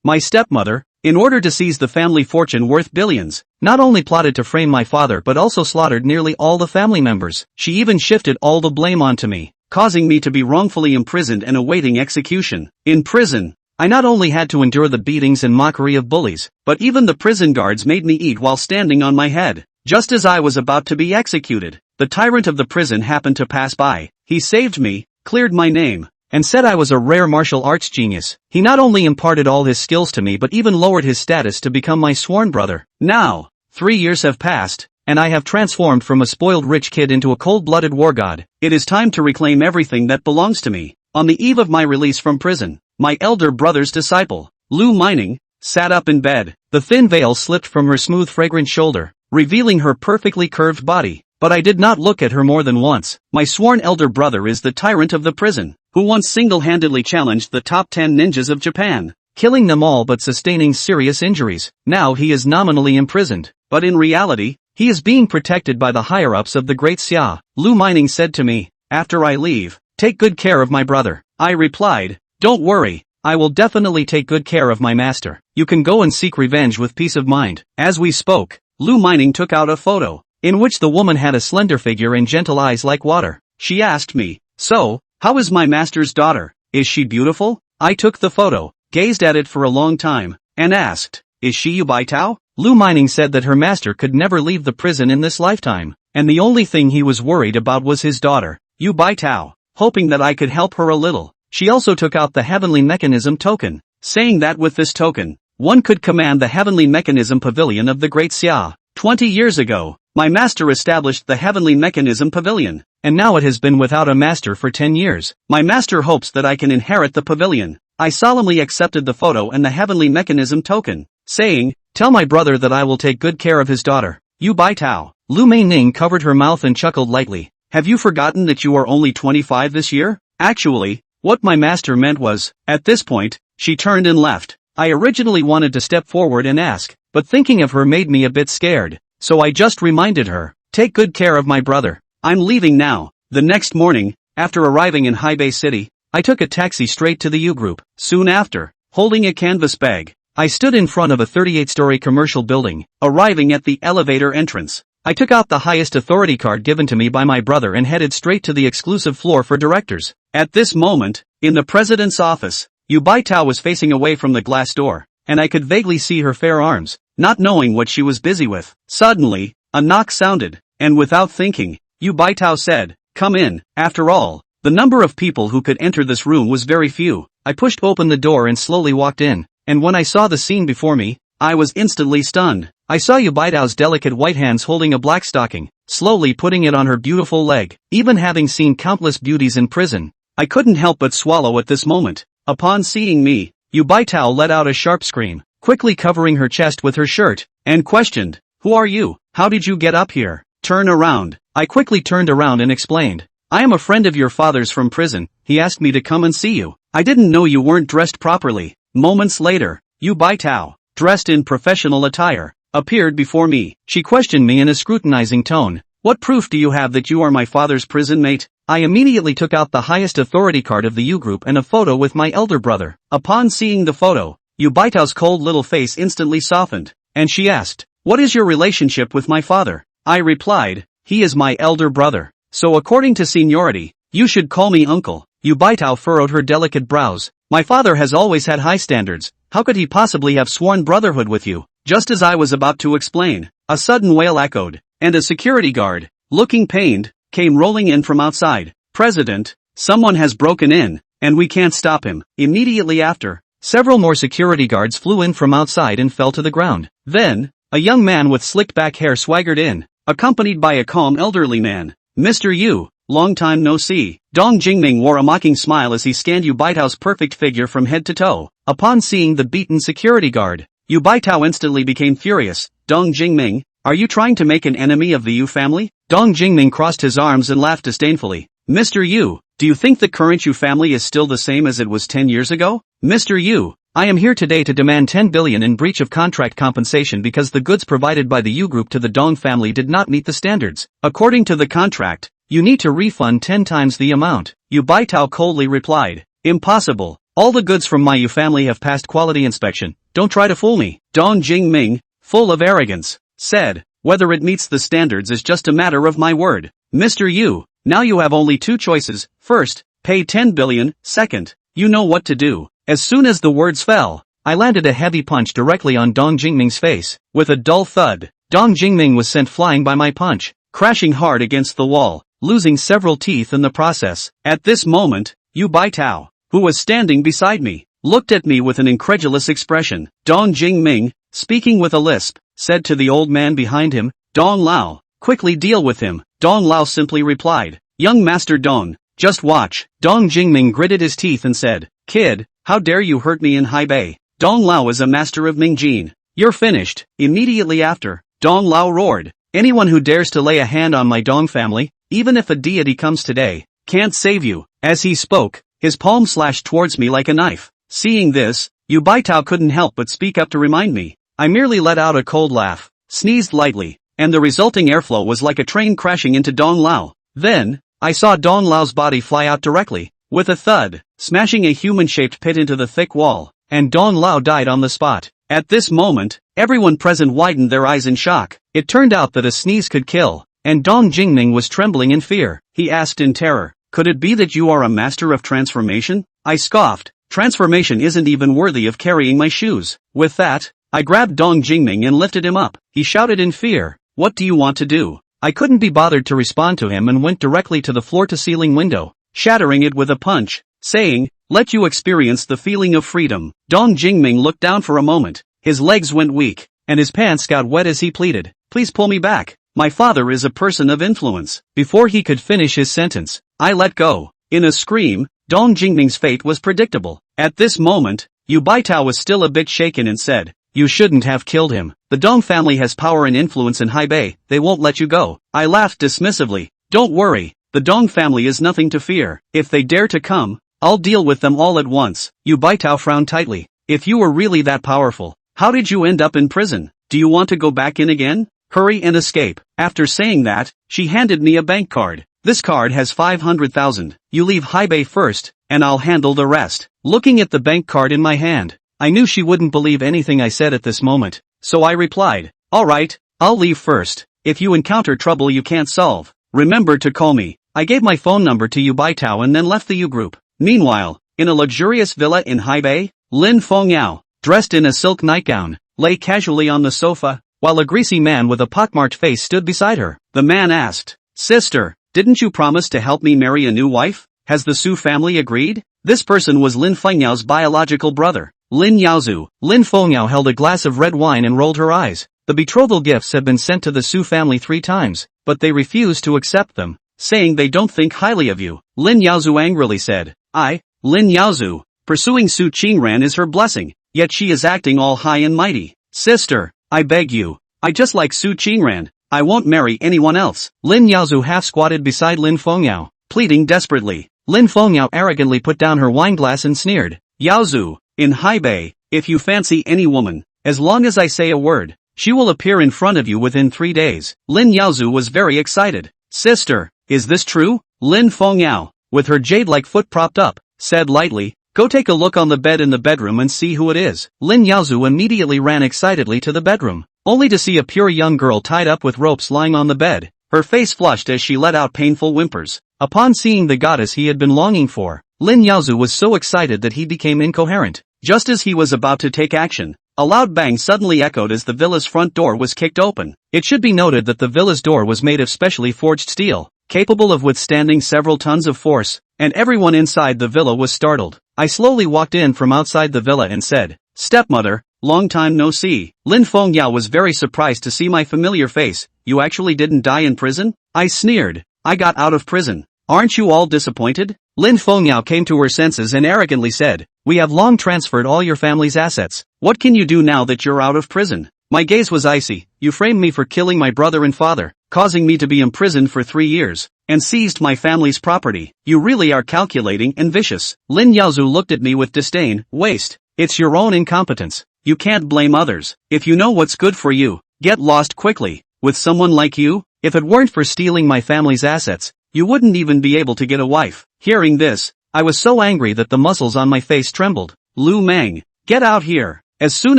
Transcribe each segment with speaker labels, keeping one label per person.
Speaker 1: My stepmother, in order to seize the family fortune worth billions, not only plotted to frame my father but also slaughtered nearly all the family members. She even shifted all the blame onto me, causing me to be wrongfully imprisoned and awaiting execution. In prison, I not only had to endure the beatings and mockery of bullies, but even the prison guards made me eat while standing on my head. Just as I was about to be executed, the tyrant of the prison happened to pass by. He saved me, cleared my name, and said I was a rare martial arts genius. He not only imparted all his skills to me but even lowered his status to become my sworn brother. Now, 3 years have passed, and I have transformed from a spoiled rich kid into a cold-blooded war god. It is time to reclaim everything that belongs to me. On the eve of my release from prison, my elder brother's disciple, Lu Mining, sat up in bed. The thin veil slipped from her smooth fragrant shoulder, revealing her perfectly curved body. But I did not look at her more than once. My sworn elder brother is the tyrant of the prison, who once single-handedly challenged the top 10 ninjas of Japan, killing them all but sustaining serious injuries. Now he is nominally imprisoned, but in reality, he is being protected by the higher-ups of the Great Xia. Lu Mining said to me, "After I leave, take good care of my brother." I replied, "Don't worry, I will definitely take good care of my master. You can go and seek revenge with peace of mind." As we spoke, Lu Mining took out a photo, in which the woman had a slender figure and gentle eyes like water. She asked me, "So, how is my master's daughter? Is she beautiful?" I took the photo, gazed at it for a long time, and asked, "Is she Yu Baitao?" Lu Mining said that her master could never leave the prison in this lifetime, and the only thing he was worried about was his daughter, Yu Baitao, hoping that I could help her a little. She also took out the Heavenly Mechanism token, saying that with this token, one could command the Heavenly Mechanism Pavilion of the Great Xia. 20 years ago, my master established the Heavenly Mechanism Pavilion, and now it has been without a master for 10 years. My master hopes that I can inherit the pavilion. I solemnly accepted the photo and the Heavenly Mechanism token, saying, "Tell my brother that I will take good care of his daughter, Yu Baitao." Lu Meining covered her mouth and chuckled lightly. "Have you forgotten that you are only 25 this year?" Actually, what my master meant was, at this point, she turned and left. I originally wanted to step forward and ask, but thinking of her made me a bit scared, so I just reminded her, "Take good care of my brother. I'm leaving now." The next morning, after arriving in Haibei City, I took a taxi straight to the U Group. Soon after, holding a canvas bag, I stood in front of a 38-story commercial building. Arriving at the elevator entrance, I took out the highest authority card given to me by my brother and headed straight to the exclusive floor for directors. At this moment, in the president's office, Yu Baitao was facing away from the glass door, and I could vaguely see her fair arms, not knowing what she was busy with. Suddenly, a knock sounded, and without thinking, Yu Baitao said, "Come in." After all, the number of people who could enter this room was very few. I pushed open the door and slowly walked in, and when I saw the scene before me, I was instantly stunned. I saw Yu Baitao's delicate white hands holding a black stocking, slowly putting it on her beautiful leg. Even having seen countless beauties in prison, I couldn't help but swallow at this moment. Upon seeing me, Yu Baitao let out a sharp scream, quickly covering her chest with her shirt, and questioned, "Who are you? How did you get up here?" "Turn around." I quickly turned around and explained, "I am a friend of your father's from prison. He asked me to come and see you. I didn't know you weren't dressed properly." Moments later, Yu Baitao, dressed in professional attire, appeared before me. She questioned me in a scrutinizing tone, "What proof do you have that you are my father's prison mate?" I immediately took out the highest authority card of the U Group and a photo with my elder brother. Upon seeing the photo, Yu Baitao's cold little face instantly softened, and she asked, "What is your relationship with my father?" I replied, "He is my elder brother, so according to seniority, you should call me uncle." Yu Baitao furrowed her delicate brows. "My father has always had high standards. How could he possibly have sworn brotherhood with you?" Just as I was about to explain, a sudden wail echoed, and a security guard, looking pained, came rolling in from outside. "President, someone has broken in, and we can't stop him." Immediately after, several more security guards flew in from outside and fell to the ground. Then, a young man with slicked back hair swaggered in, accompanied by a calm elderly man. "Mr. Yu, long time no see." Dong Jingming wore a mocking smile as he scanned Yu Baitao's perfect figure from head to toe. Upon seeing the beaten security guard, Yu Baitao instantly became furious. "Dong Jingming, are you trying to make an enemy of the Yu family?" Dong Jingming crossed his arms and laughed disdainfully. "Mr. Yu, do you think the current Yu family is still the same as it was 10 years ago? Mr. Yu, I am here today to demand 10 billion in breach of contract compensation because the goods provided by the U Group to the Dong family did not meet the standards. According to the contract, you need to refund 10 times the amount." Yu Baitao coldly replied, "Impossible. All the goods from my Yu family have passed quality inspection, don't try to fool me. Dong Jingming, full of arrogance, said, whether it meets the standards is just a matter of my word. Mr. Yu, now you have only two choices. First, pay 10 billion, second, you know what to do. As soon as the words fell, I landed a heavy punch directly on Dong Jingming's face. With a dull thud, Dong Jingming was sent flying by my punch, crashing hard against the wall, losing several teeth in the process. At this moment, Yu Baitao, who was standing beside me, looked at me with an incredulous expression. Dong Jingming, speaking with a lisp, said to the old man behind him, Dong Lao, quickly deal with him. Dong Lao simply replied, young master Dong, just watch. Dong Jingming gritted his teeth and said, kid, how dare you hurt me in Haibei? Dong Lao is a master of Mingjin. You're finished. Immediately after, Dong Lao roared, anyone who dares to lay a hand on my Dong family, even if a deity comes today, can't save you. As he spoke, his palm slashed towards me like a knife. Seeing this, Yu Baitao couldn't help but speak up to remind me. I merely let out a cold laugh, sneezed lightly, and the resulting airflow was like a train crashing into Dong Lao. Then, I saw Dong Lao's body fly out directly, with a thud, smashing a human-shaped pit into the thick wall, and Dong Lao died on the spot. At this moment, everyone present widened their eyes in shock. It turned out that a sneeze could kill, and Dong Jingming was trembling in fear. He asked in terror, could it be that you are a master of transformation? I scoffed, transformation isn't even worthy of carrying my shoes. With that, I grabbed Dong Jingming and lifted him up. He shouted in fear, what do you want to do? I couldn't be bothered to respond to him and went directly to the floor-to-ceiling window, shattering it with a punch, saying, let you experience the feeling of freedom. Dong Jingming looked down for a moment, his legs went weak, and his pants got wet as he pleaded, please pull me back. My father is a person of influence. Before he could finish his sentence, I let go. In a scream, Dong Jingming's fate was predictable. At this moment, Yu Baitao was still a bit shaken and said, you shouldn't have killed him. The Dong family has power and influence in Haibei, they won't let you go. I laughed dismissively. Don't worry, the Dong family is nothing to fear. If they dare to come, I'll deal with them all at once. Yu Baitao frowned tightly. If you were really that powerful, how did you end up in prison? Do you want to go back in again? Hurry and escape. After saying that, she handed me a bank card. This card has 500,000. You leave Haibei first, and I'll handle the rest. Looking at the bank card in my hand, I knew she wouldn't believe anything I said at this moment, so I replied, alright, I'll leave first. If you encounter trouble you can't solve, remember to call me. I gave my phone number to Yu Baitao and then left the Yu group. Meanwhile, in a luxurious villa in Haibei, Lin Fengyao, dressed in a silk nightgown, lay casually on the sofa, while a greasy man with a pockmarked face stood beside her. The man asked, sister, didn't you promise to help me marry a new wife? Has the Su family agreed? This person was Lin Fengyao's biological brother, Lin Yaozu. Lin Fengyao held a glass of red wine and rolled her eyes. The betrothal gifts had been sent to the Su family 3 times, but they refused to accept them, saying they don't think highly of you. Lin Yaozu angrily said, Lin Yaozu, pursuing Su Qingran is her blessing, yet she is acting all high and mighty. Sister, I beg you, I just like Su Qingran, I won't marry anyone else. Lin Yaozu half squatted beside Lin Fengyao, pleading desperately. Lin Fengyao arrogantly put down her wineglass and sneered, Yaozu, in Haibei, if you fancy any woman, as long as I say a word, she will appear in front of you within 3 days. Lin Yaozu was very excited. Sister, is this true? Lin Fengyao, with her jade-like foot propped up, said lightly, go take a look on the bed in the bedroom and see who it is. Lin Yaozu immediately ran excitedly to the bedroom, only to see a pure young girl tied up with ropes lying on the bed. Her face flushed as she let out painful whimpers. Upon seeing the goddess he had been longing for, Lin Yaozu was so excited that he became incoherent. Just as he was about to take action, a loud bang suddenly echoed as the villa's front door was kicked open. It should be noted that the villa's door was made of specially forged steel, capable of withstanding several tons of force, and everyone inside the villa was startled. I slowly walked in from outside the villa and said, stepmother, long time no see. Lin Fengyao was very surprised to see my familiar face. You actually didn't die in prison? I sneered. I got out of prison. Aren't you all disappointed? Lin Fengyao came to her senses and arrogantly said, we have long transferred all your family's assets. What can you do now that you're out of prison? My gaze was icy. You framed me for killing my brother and father, causing me to be imprisoned for 3 years, and seized my family's property. You really are calculating and vicious. Lin Yaozu looked at me with disdain. Waste. It's your own incompetence. You can't blame others. If you know what's good for you, get lost quickly. With someone like you, if it weren't for stealing my family's assets, you wouldn't even be able to get a wife. Hearing this, I was so angry that the muscles on my face trembled. Lu Meng, get out here. As soon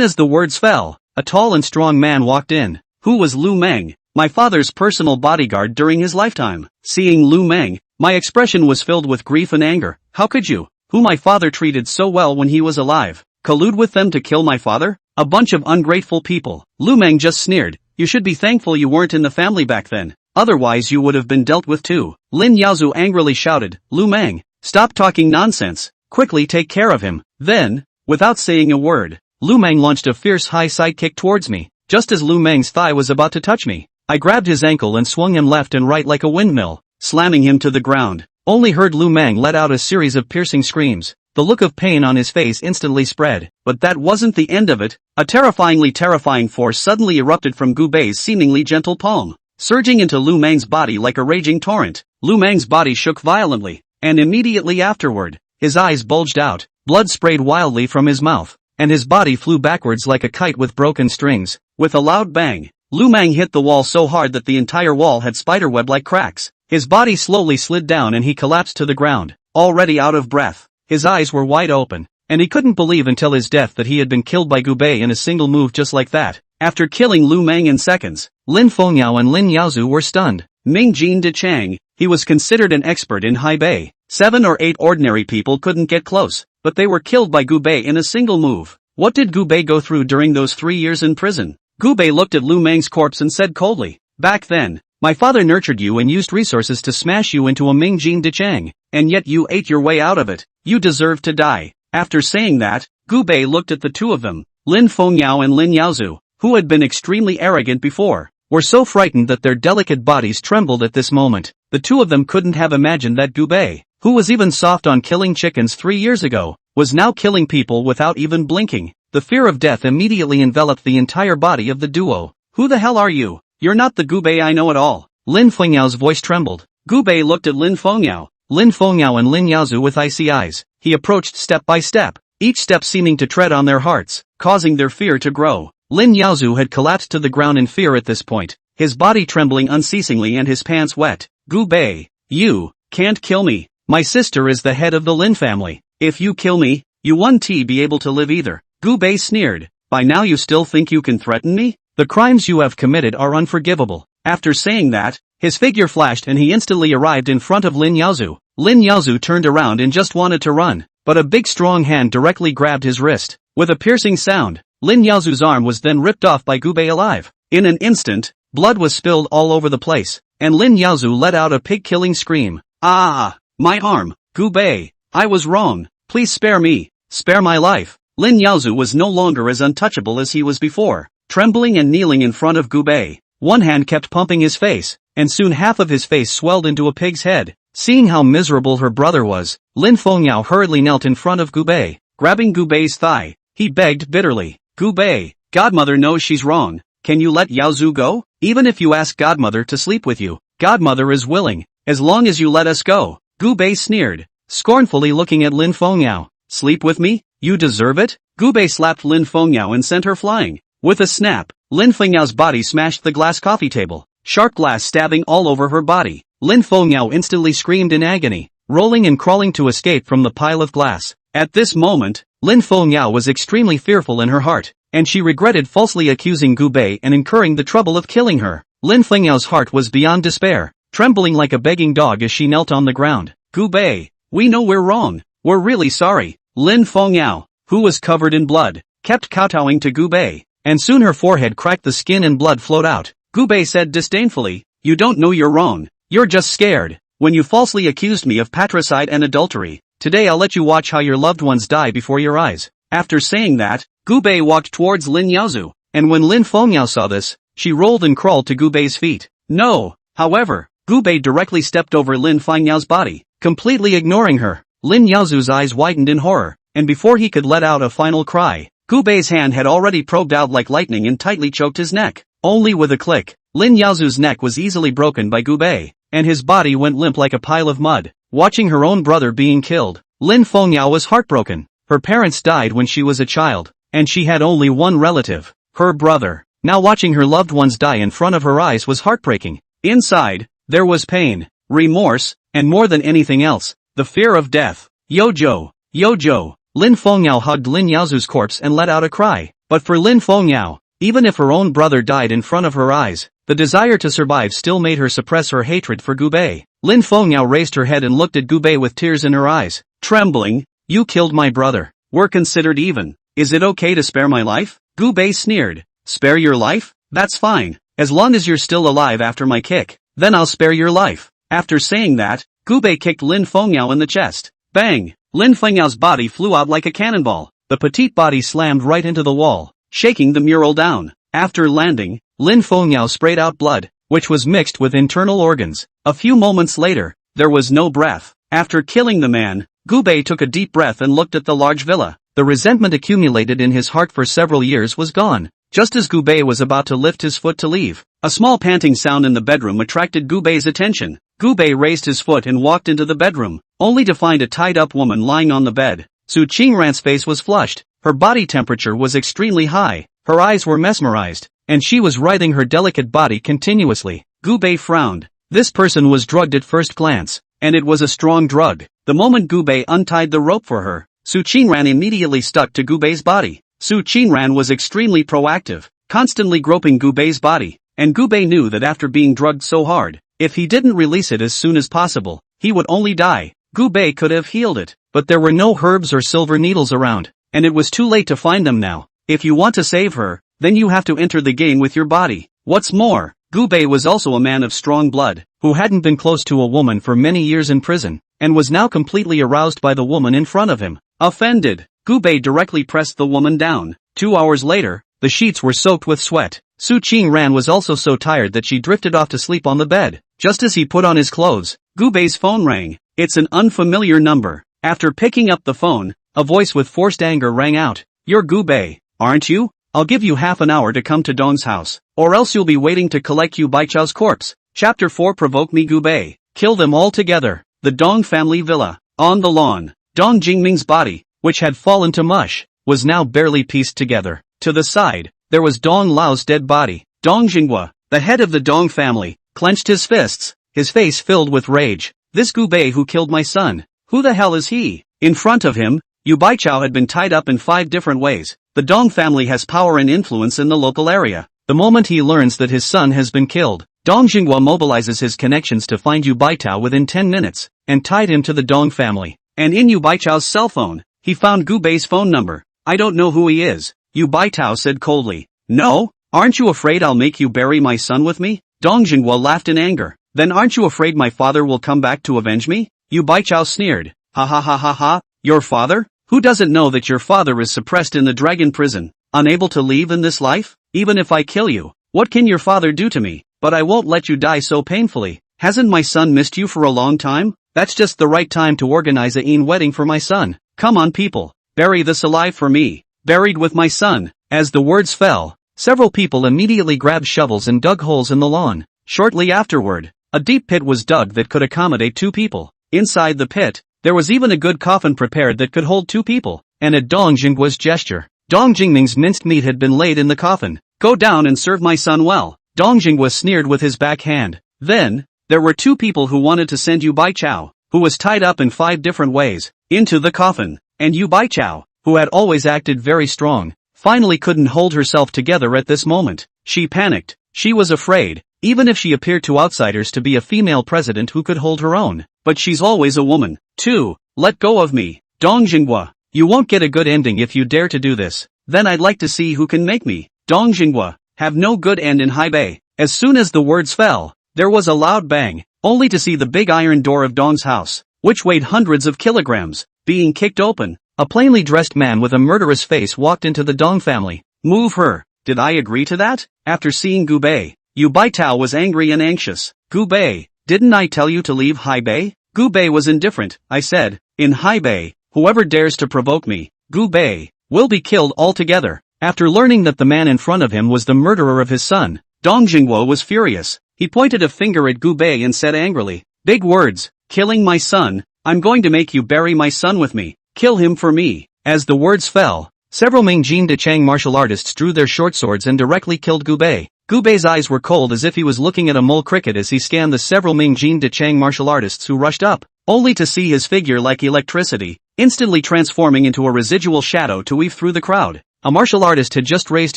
Speaker 1: as the words fell, a tall and strong man walked in. Who was Lu Meng? My father's personal bodyguard during his lifetime. Seeing Lu Meng, my expression was filled with grief and anger. How could you, who my father treated so well when he was alive, collude with them to kill my father? A bunch of ungrateful people. Lu Meng just sneered. You should be thankful you weren't in the family back then. Otherwise you would have been dealt with too. Lin Yaozu angrily shouted, Lu Meng, stop talking nonsense. Quickly take care of him. Then, without saying a word, Lu Meng launched a fierce high side kick towards me. Just as Lu Meng's thigh was about to touch me, I grabbed his ankle and swung him left and right like a windmill, slamming him to the ground. Only heard Lu Meng let out a series of piercing screams. The look of pain on his face instantly spread. But that wasn't the end of it. A terrifying force suddenly erupted from Gu Bei's seemingly gentle palm, surging into Lu Meng's body like a raging torrent. Lu Meng's body shook violently, and immediately afterward, his eyes bulged out, blood sprayed wildly from his mouth, and his body flew backwards like a kite with broken strings. With a loud bang, Lu Meng hit the wall so hard that the entire wall had spiderweb-like cracks. His body slowly slid down and he collapsed to the ground, already out of breath. His eyes were wide open, and he couldn't believe until his death that he had been killed by Gu Bei in a single move just like that. After killing Lu Meng in seconds, Lin Fengyao and Lin Yaozu were stunned. Ming Jin De Chang, he was considered an expert in Hai Bei. 7 or 8 ordinary people couldn't get close, but they were killed by Gu Bei in a single move. What did Gu Bei go through during those 3 years in prison? Gu Bei looked at Lu Meng's corpse and said coldly, back then, my father nurtured you and used resources to smash you into a Ming Jin De Chang, and yet you ate your way out of it. You deserve to die. After saying that, Gu Bei looked at the two of them. Lin Fengyao and Lin Yaozu, who had been extremely arrogant before, were so frightened that their delicate bodies trembled at this moment. The two of them couldn't have imagined that Gu Bei, who was even soft on killing chickens 3 years ago, was now killing people without even blinking. The fear of death immediately enveloped the entire body of the duo. Who the hell are you? You're not the Gu Bei I know at all. Lin Fengyao's voice trembled. Gu Bei looked at Lin Fengyao and Lin Yaozu with icy eyes. He approached step by step, each step seeming to tread on their hearts, causing their fear to grow. Lin Yaozu had collapsed to the ground in fear at this point, his body trembling unceasingly and his pants wet. Gu Bei, you can't kill me. My sister is the head of the Lin family. If you kill me, you won't be able to live either. Gu Bei sneered. By now you still think you can threaten me? The crimes you have committed are unforgivable. After saying that, his figure flashed and he instantly arrived in front of Lin Yaozu. Lin Yaozu turned around and just wanted to run, but a big strong hand directly grabbed his wrist. With a piercing sound, Lin Yaozu's arm was then ripped off by Gu Bei alive. In an instant, blood was spilled all over the place, and Lin Yaozu let out a pig-killing scream. Ah! My arm! Gu Bei! I was wrong! Please spare me! Spare my life! Lin Yaozu was no longer as untouchable as he was before, trembling and kneeling in front of Gu Bei. One hand kept pumping his face, and soon half of his face swelled into a pig's head. Seeing how miserable her brother was, Lin Fengyao hurriedly knelt in front of Gu Bei. Grabbing Gu Bei's thigh, he begged bitterly, Gu Bei, Godmother knows she's wrong. Can you let Yaozu go? Even if you ask Godmother to sleep with you, Godmother is willing, as long as you let us go. Gu Bei sneered, scornfully looking at Lin Fengyao. Sleep with me? You deserve it? Gu Bei slapped Lin Fengyao and sent her flying. With a snap, Lin Fengyao's body smashed the glass coffee table, sharp glass stabbing all over her body. Lin Fengyao instantly screamed in agony, rolling and crawling to escape from the pile of glass. At this moment, Lin Fengyao was extremely fearful in her heart, and she regretted falsely accusing Gu Bei and incurring the trouble of killing her. Lin Fengyao's heart was beyond despair, trembling like a begging dog as she knelt on the ground. Gu Bei, we know we're wrong. We're really sorry. Lin Fengyao, who was covered in blood, kept kowtowing to Gu Bei, and soon her forehead cracked, the skin and blood flowed out. Gu Bei said disdainfully, you don't know you're wrong. You're just scared. When you falsely accused me of patricide and adultery, today I'll let you watch how your loved ones die before your eyes. After saying that, Gu Bei walked towards Lin Yaozu, and when Lin Fengyao saw this, she rolled and crawled to Gu Bei's feet. No, however, Gu Bei directly stepped over Lin Fengyao's body, completely ignoring her. Lin Yaozu's eyes widened in horror, and before he could let out a final cry, Gu Bei's hand had already probed out like lightning and tightly choked his neck. Only with a click, Lin Yaozu's neck was easily broken by Gu Bei, and his body went limp like a pile of mud. Watching her own brother being killed, Lin Fengyao was heartbroken. Her parents died when she was a child, and she had only one relative, her brother. Now watching her loved ones die in front of her eyes was heartbreaking. Inside, there was pain, remorse, and more than anything else, the fear of death. Yojo, Yojo. Lin Fengmiao hugged Lin Yaozu's corpse and let out a cry. But for Lin Fengmiao, even if her own brother died in front of her eyes, the desire to survive still made her suppress her hatred for Gu Bei. Lin Fengmiao raised her head and looked at Gu Bei with tears in her eyes. Trembling, you killed my brother. We're considered even. Is it okay to spare my life? Gu Bei sneered. Spare your life? That's fine. As long as you're still alive after my kick, then I'll spare your life. After saying that, Gu Bei kicked Lin Fengmiao in the chest. Bang! Lin Fengmiao's body flew out like a cannonball. The petite body slammed right into the wall, shaking the mural down. After landing, Lin Fengmiao sprayed out blood, which was mixed with internal organs. A few moments later, there was no breath. After killing the man, Gu Bei took a deep breath and looked at the large villa. The resentment accumulated in his heart for several years was gone. Just as Gu Bei was about to lift his foot to leave, a small panting sound in the bedroom attracted Gu Bei's attention. Gu Bei raised his foot and walked into the bedroom, only to find a tied-up woman lying on the bed. Su Qingran's face was flushed, her body temperature was extremely high, her eyes were mesmerized, and she was writhing her delicate body continuously. Gu Bei frowned. This person was drugged at first glance, and it was a strong drug. The moment Gu Bei untied the rope for her, Su Qingran immediately stuck to Gu Bei's body. Su Qingran was extremely proactive, constantly groping Gu Bei's body, and Gu Bei knew that after being drugged so hard, if he didn't release it as soon as possible, he would only die. Gu Bei could have healed it, but there were no herbs or silver needles around, and it was too late to find them now. If you want to save her, then you have to enter the game with your body. What's more, Gu Bei was also a man of strong blood, who hadn't been close to a woman for many years in prison, and was now completely aroused by the woman in front of him. Offended, Gu Bei directly pressed the woman down. 2 hours later, the sheets were soaked with sweat. Su Qingran was also so tired that she drifted off to sleep on the bed. Just as he put on his clothes, Gu Bei's phone rang. It's an unfamiliar number. After picking up the phone, a voice with forced anger rang out. You're Gu Bei, aren't you? I'll give you half an hour to come to Dong's house, or else you'll be waiting to collect Yu Baichao's corpse. Chapter 4 Provoke me Gu Bei. Kill them all together. The Dong family villa. On the lawn, Dong Jingming's body, which had fallen to mush, was now barely pieced together. To the side, there was Dong Lao's dead body. Dong Jinghua, the head of the Dong family, clenched his fists, his face filled with rage. This Gu Bei who killed my son, who the hell is he? In front of him, Yu Baichao had been tied up in 5 different ways. The Dong family has power and influence in the local area. The moment he learns that his son has been killed, Dong Jinghua mobilizes his connections to find Yu Baichao within 10 minutes, and tied him to the Dong family. And in Yu Baichao's cell phone, he found Gu Bei's phone number. I don't know who he is, Yu Baichao said coldly. No? Aren't you afraid I'll make you bury my son with me? Dong Jinghua laughed in anger. Then aren't you afraid my father will come back to avenge me? Yu Baichao sneered. Ha ha ha ha ha, your father? Who doesn't know that your father is suppressed in the dragon prison, unable to leave in this life? Even if I kill you, what can your father do to me? But I won't let you die so painfully. Hasn't my son missed you for a long time? That's just the right time to organize a wedding for my son. Come on people, bury this alive for me. Buried with my son. As the words fell, several people immediately grabbed shovels and dug holes in the lawn. Shortly afterward, a deep pit was dug that could accommodate 2 people. Inside the pit, there was even a good coffin prepared that could hold 2 people, and at Dong Jinghua's gesture, Dong Jingming's minced meat had been laid in the coffin. Go down and serve my son well. Dong Jinghua sneered with his backhand. Then, there were 2 people who wanted to send Yu Baichao, who was tied up in 5 different ways, into the coffin, and Yu Baichao, who had always acted very strong, finally couldn't hold herself together at this moment. She panicked. She was afraid, even if she appeared to outsiders to be a female president who could hold her own. But she's always a woman, too. Let go of me, Dong Jinghua. You won't get a good ending if you dare to do this. Then I'd like to see who can make me, Dong Jinghua, have no good end in Haibei. As soon as the words fell, there was a loud bang, only to see the big iron door of Dong's house, which weighed hundreds of kilograms, being kicked open. A plainly dressed man with a murderous face walked into the Dong family. Move her. Did I agree to that? After seeing Gu Bei, Yu Baichao was angry and anxious. Gu Bei, didn't I tell you to leave Haibei? Gu Bei was indifferent. I said, in Haibei, whoever dares to provoke me, Gu Bei, will be killed altogether. After learning that the man in front of him was the murderer of his son, Dong Jinghua was furious. He pointed a finger at Gu Bei and said angrily, big words, killing my son, I'm going to make you bury my son with me. Kill him for me. As the words fell, several Mingjin Dechang martial artists drew their short swords and directly killed Gu Bei. Gu Bei's eyes were cold as if he was looking at a mole cricket as he scanned the several Mingjin Dechang martial artists who rushed up, only to see his figure like electricity. instantly transforming into a residual shadow to weave through the crowd. A martial artist had just raised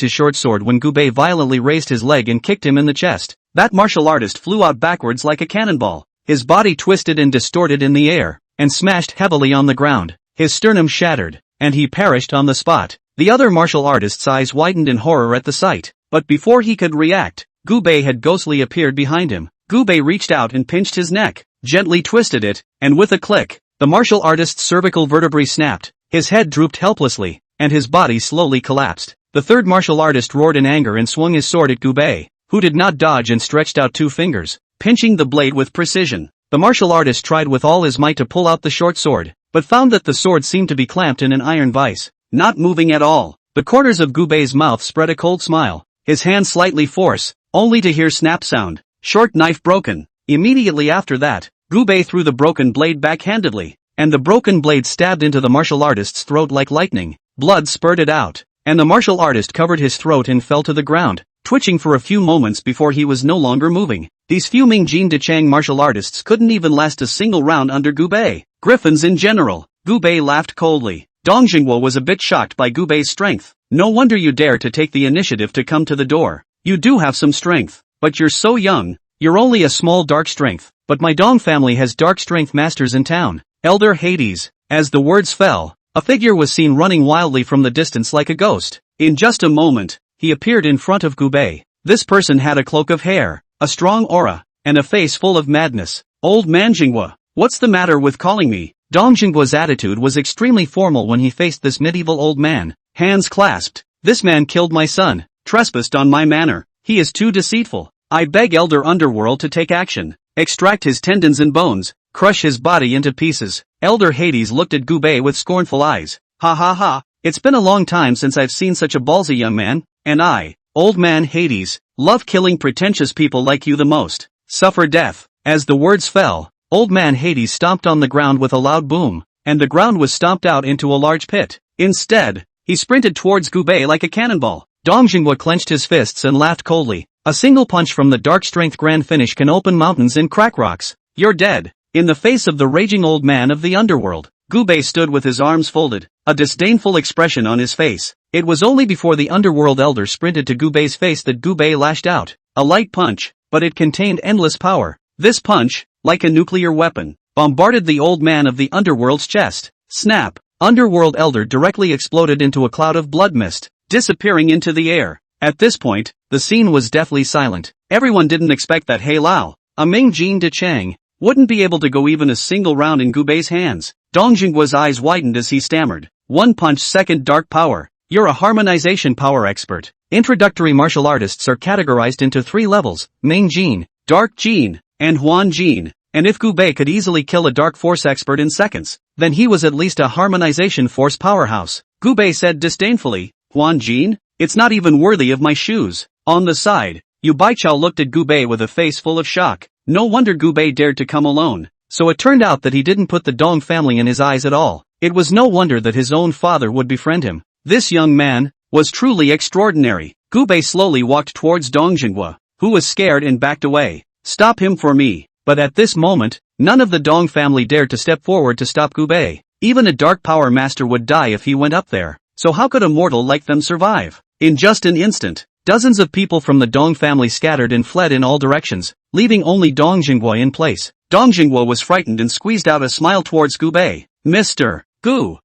Speaker 1: his short sword when Gubei violently raised his leg and kicked him in the chest. That martial artist flew out backwards like a cannonball. His body twisted and distorted in the air, and smashed heavily on the ground. His sternum shattered, and he perished on the spot. The other martial artist's eyes widened in horror at the sight. But before he could react, Gubei had ghostly appeared behind him. Gubei reached out and pinched his neck, gently twisted it, and with a click, the martial artist's cervical vertebrae snapped. His head drooped helplessly, and his body slowly collapsed. The third martial artist roared in anger and swung his sword at Gubei, who did not dodge and stretched out 2 fingers, pinching the blade with precision. The martial artist tried with all his might to pull out the short sword, but found that the sword seemed to be clamped in an iron vise, not moving at all. The corners of Gubei's mouth spread a cold smile, his hand slightly force, only to hear snap sound. Short knife broken. Immediately after that, Gubei threw the broken blade backhandedly, and the broken blade stabbed into the martial artist's throat like lightning. Blood spurted out, and the martial artist covered his throat and fell to the ground, twitching for a few moments before he was no longer moving. These few Mingjin Dechang martial artists couldn't even last a single round under Gubei. Griffins in general. Gubei laughed coldly. Dong Jingwo was a bit shocked by Gubei's strength. No wonder you dare to take the initiative to come to the door. You do have some strength, but you're so young. You're only a small dark strength, but my Dong family has dark strength masters in town. Elder Hades. As the words fell, a figure was seen running wildly from the distance like a ghost. In just a moment, he appeared in front of Gubei. This person had a cloak of hair, a strong aura, and a face full of madness. Old man Jingwa, what's the matter with calling me? Dong Jingwa's attitude was extremely formal when he faced this medieval old man. Hands clasped. This man killed my son, trespassed on my manor. He is too deceitful. I beg Elder Underworld to take action. Extract his tendons and bones, crush his body into pieces. Elder Hades looked at Gubei with scornful eyes. Ha ha ha, it's been a long time since I've seen such a ballsy young man, and I, old man Hades, love killing pretentious people like you the most. Suffer death. As the words fell, old man Hades stomped on the ground with a loud boom, and the ground was stomped out into a large pit. Instead, he sprinted towards Gubei like a cannonball. Dong Jingwa clenched his fists and laughed coldly. A single punch from the dark strength grand finish can open mountains and crack rocks. You're dead. In the face of the raging old man of the underworld, Gubei stood with his arms folded, a disdainful expression on his face. It was only before the underworld elder sprinted to Gubei's face that Gubei lashed out. A light punch, but it contained endless power. This punch, like a nuclear weapon, bombarded the old man of the underworld's chest. Snap! Underworld elder directly exploded into a cloud of blood mist, disappearing into the air. At this point, the scene was deathly silent. Everyone didn't expect that He Lao, a Mingjin Dechang, wouldn't be able to go even a single round in Gubei's hands. Dong Jingwa's eyes widened as he stammered. One punch second dark power. You're a harmonization power expert. Introductory martial artists are categorized into 3 levels, Mingjin, Dark Jin, and Huan Jin. And if Gubei could easily kill a dark force expert in seconds, then he was at least a harmonization force powerhouse. Gubei said disdainfully, Huan Jin? It's not even worthy of my shoes. On the side, Yu Baichao looked at Gubei with a face full of shock. No wonder Gubei dared to come alone. So it turned out that he didn't put the Dong family in his eyes at all. It was no wonder that his own father would befriend him. This young man was truly extraordinary. Gubei slowly walked towards Dong Jingwa, who was scared and backed away. Stop him for me. But at this moment, none of the Dong family dared to step forward to stop Gubei. Even a dark power master would die if he went up there. So how could a mortal like them survive? In just an instant, dozens of people from the Dong family scattered and fled in all directions, leaving only Dong Jingwa in place. Dong Jingwa was frightened and squeezed out a smile towards Gubei. Mr. Gu,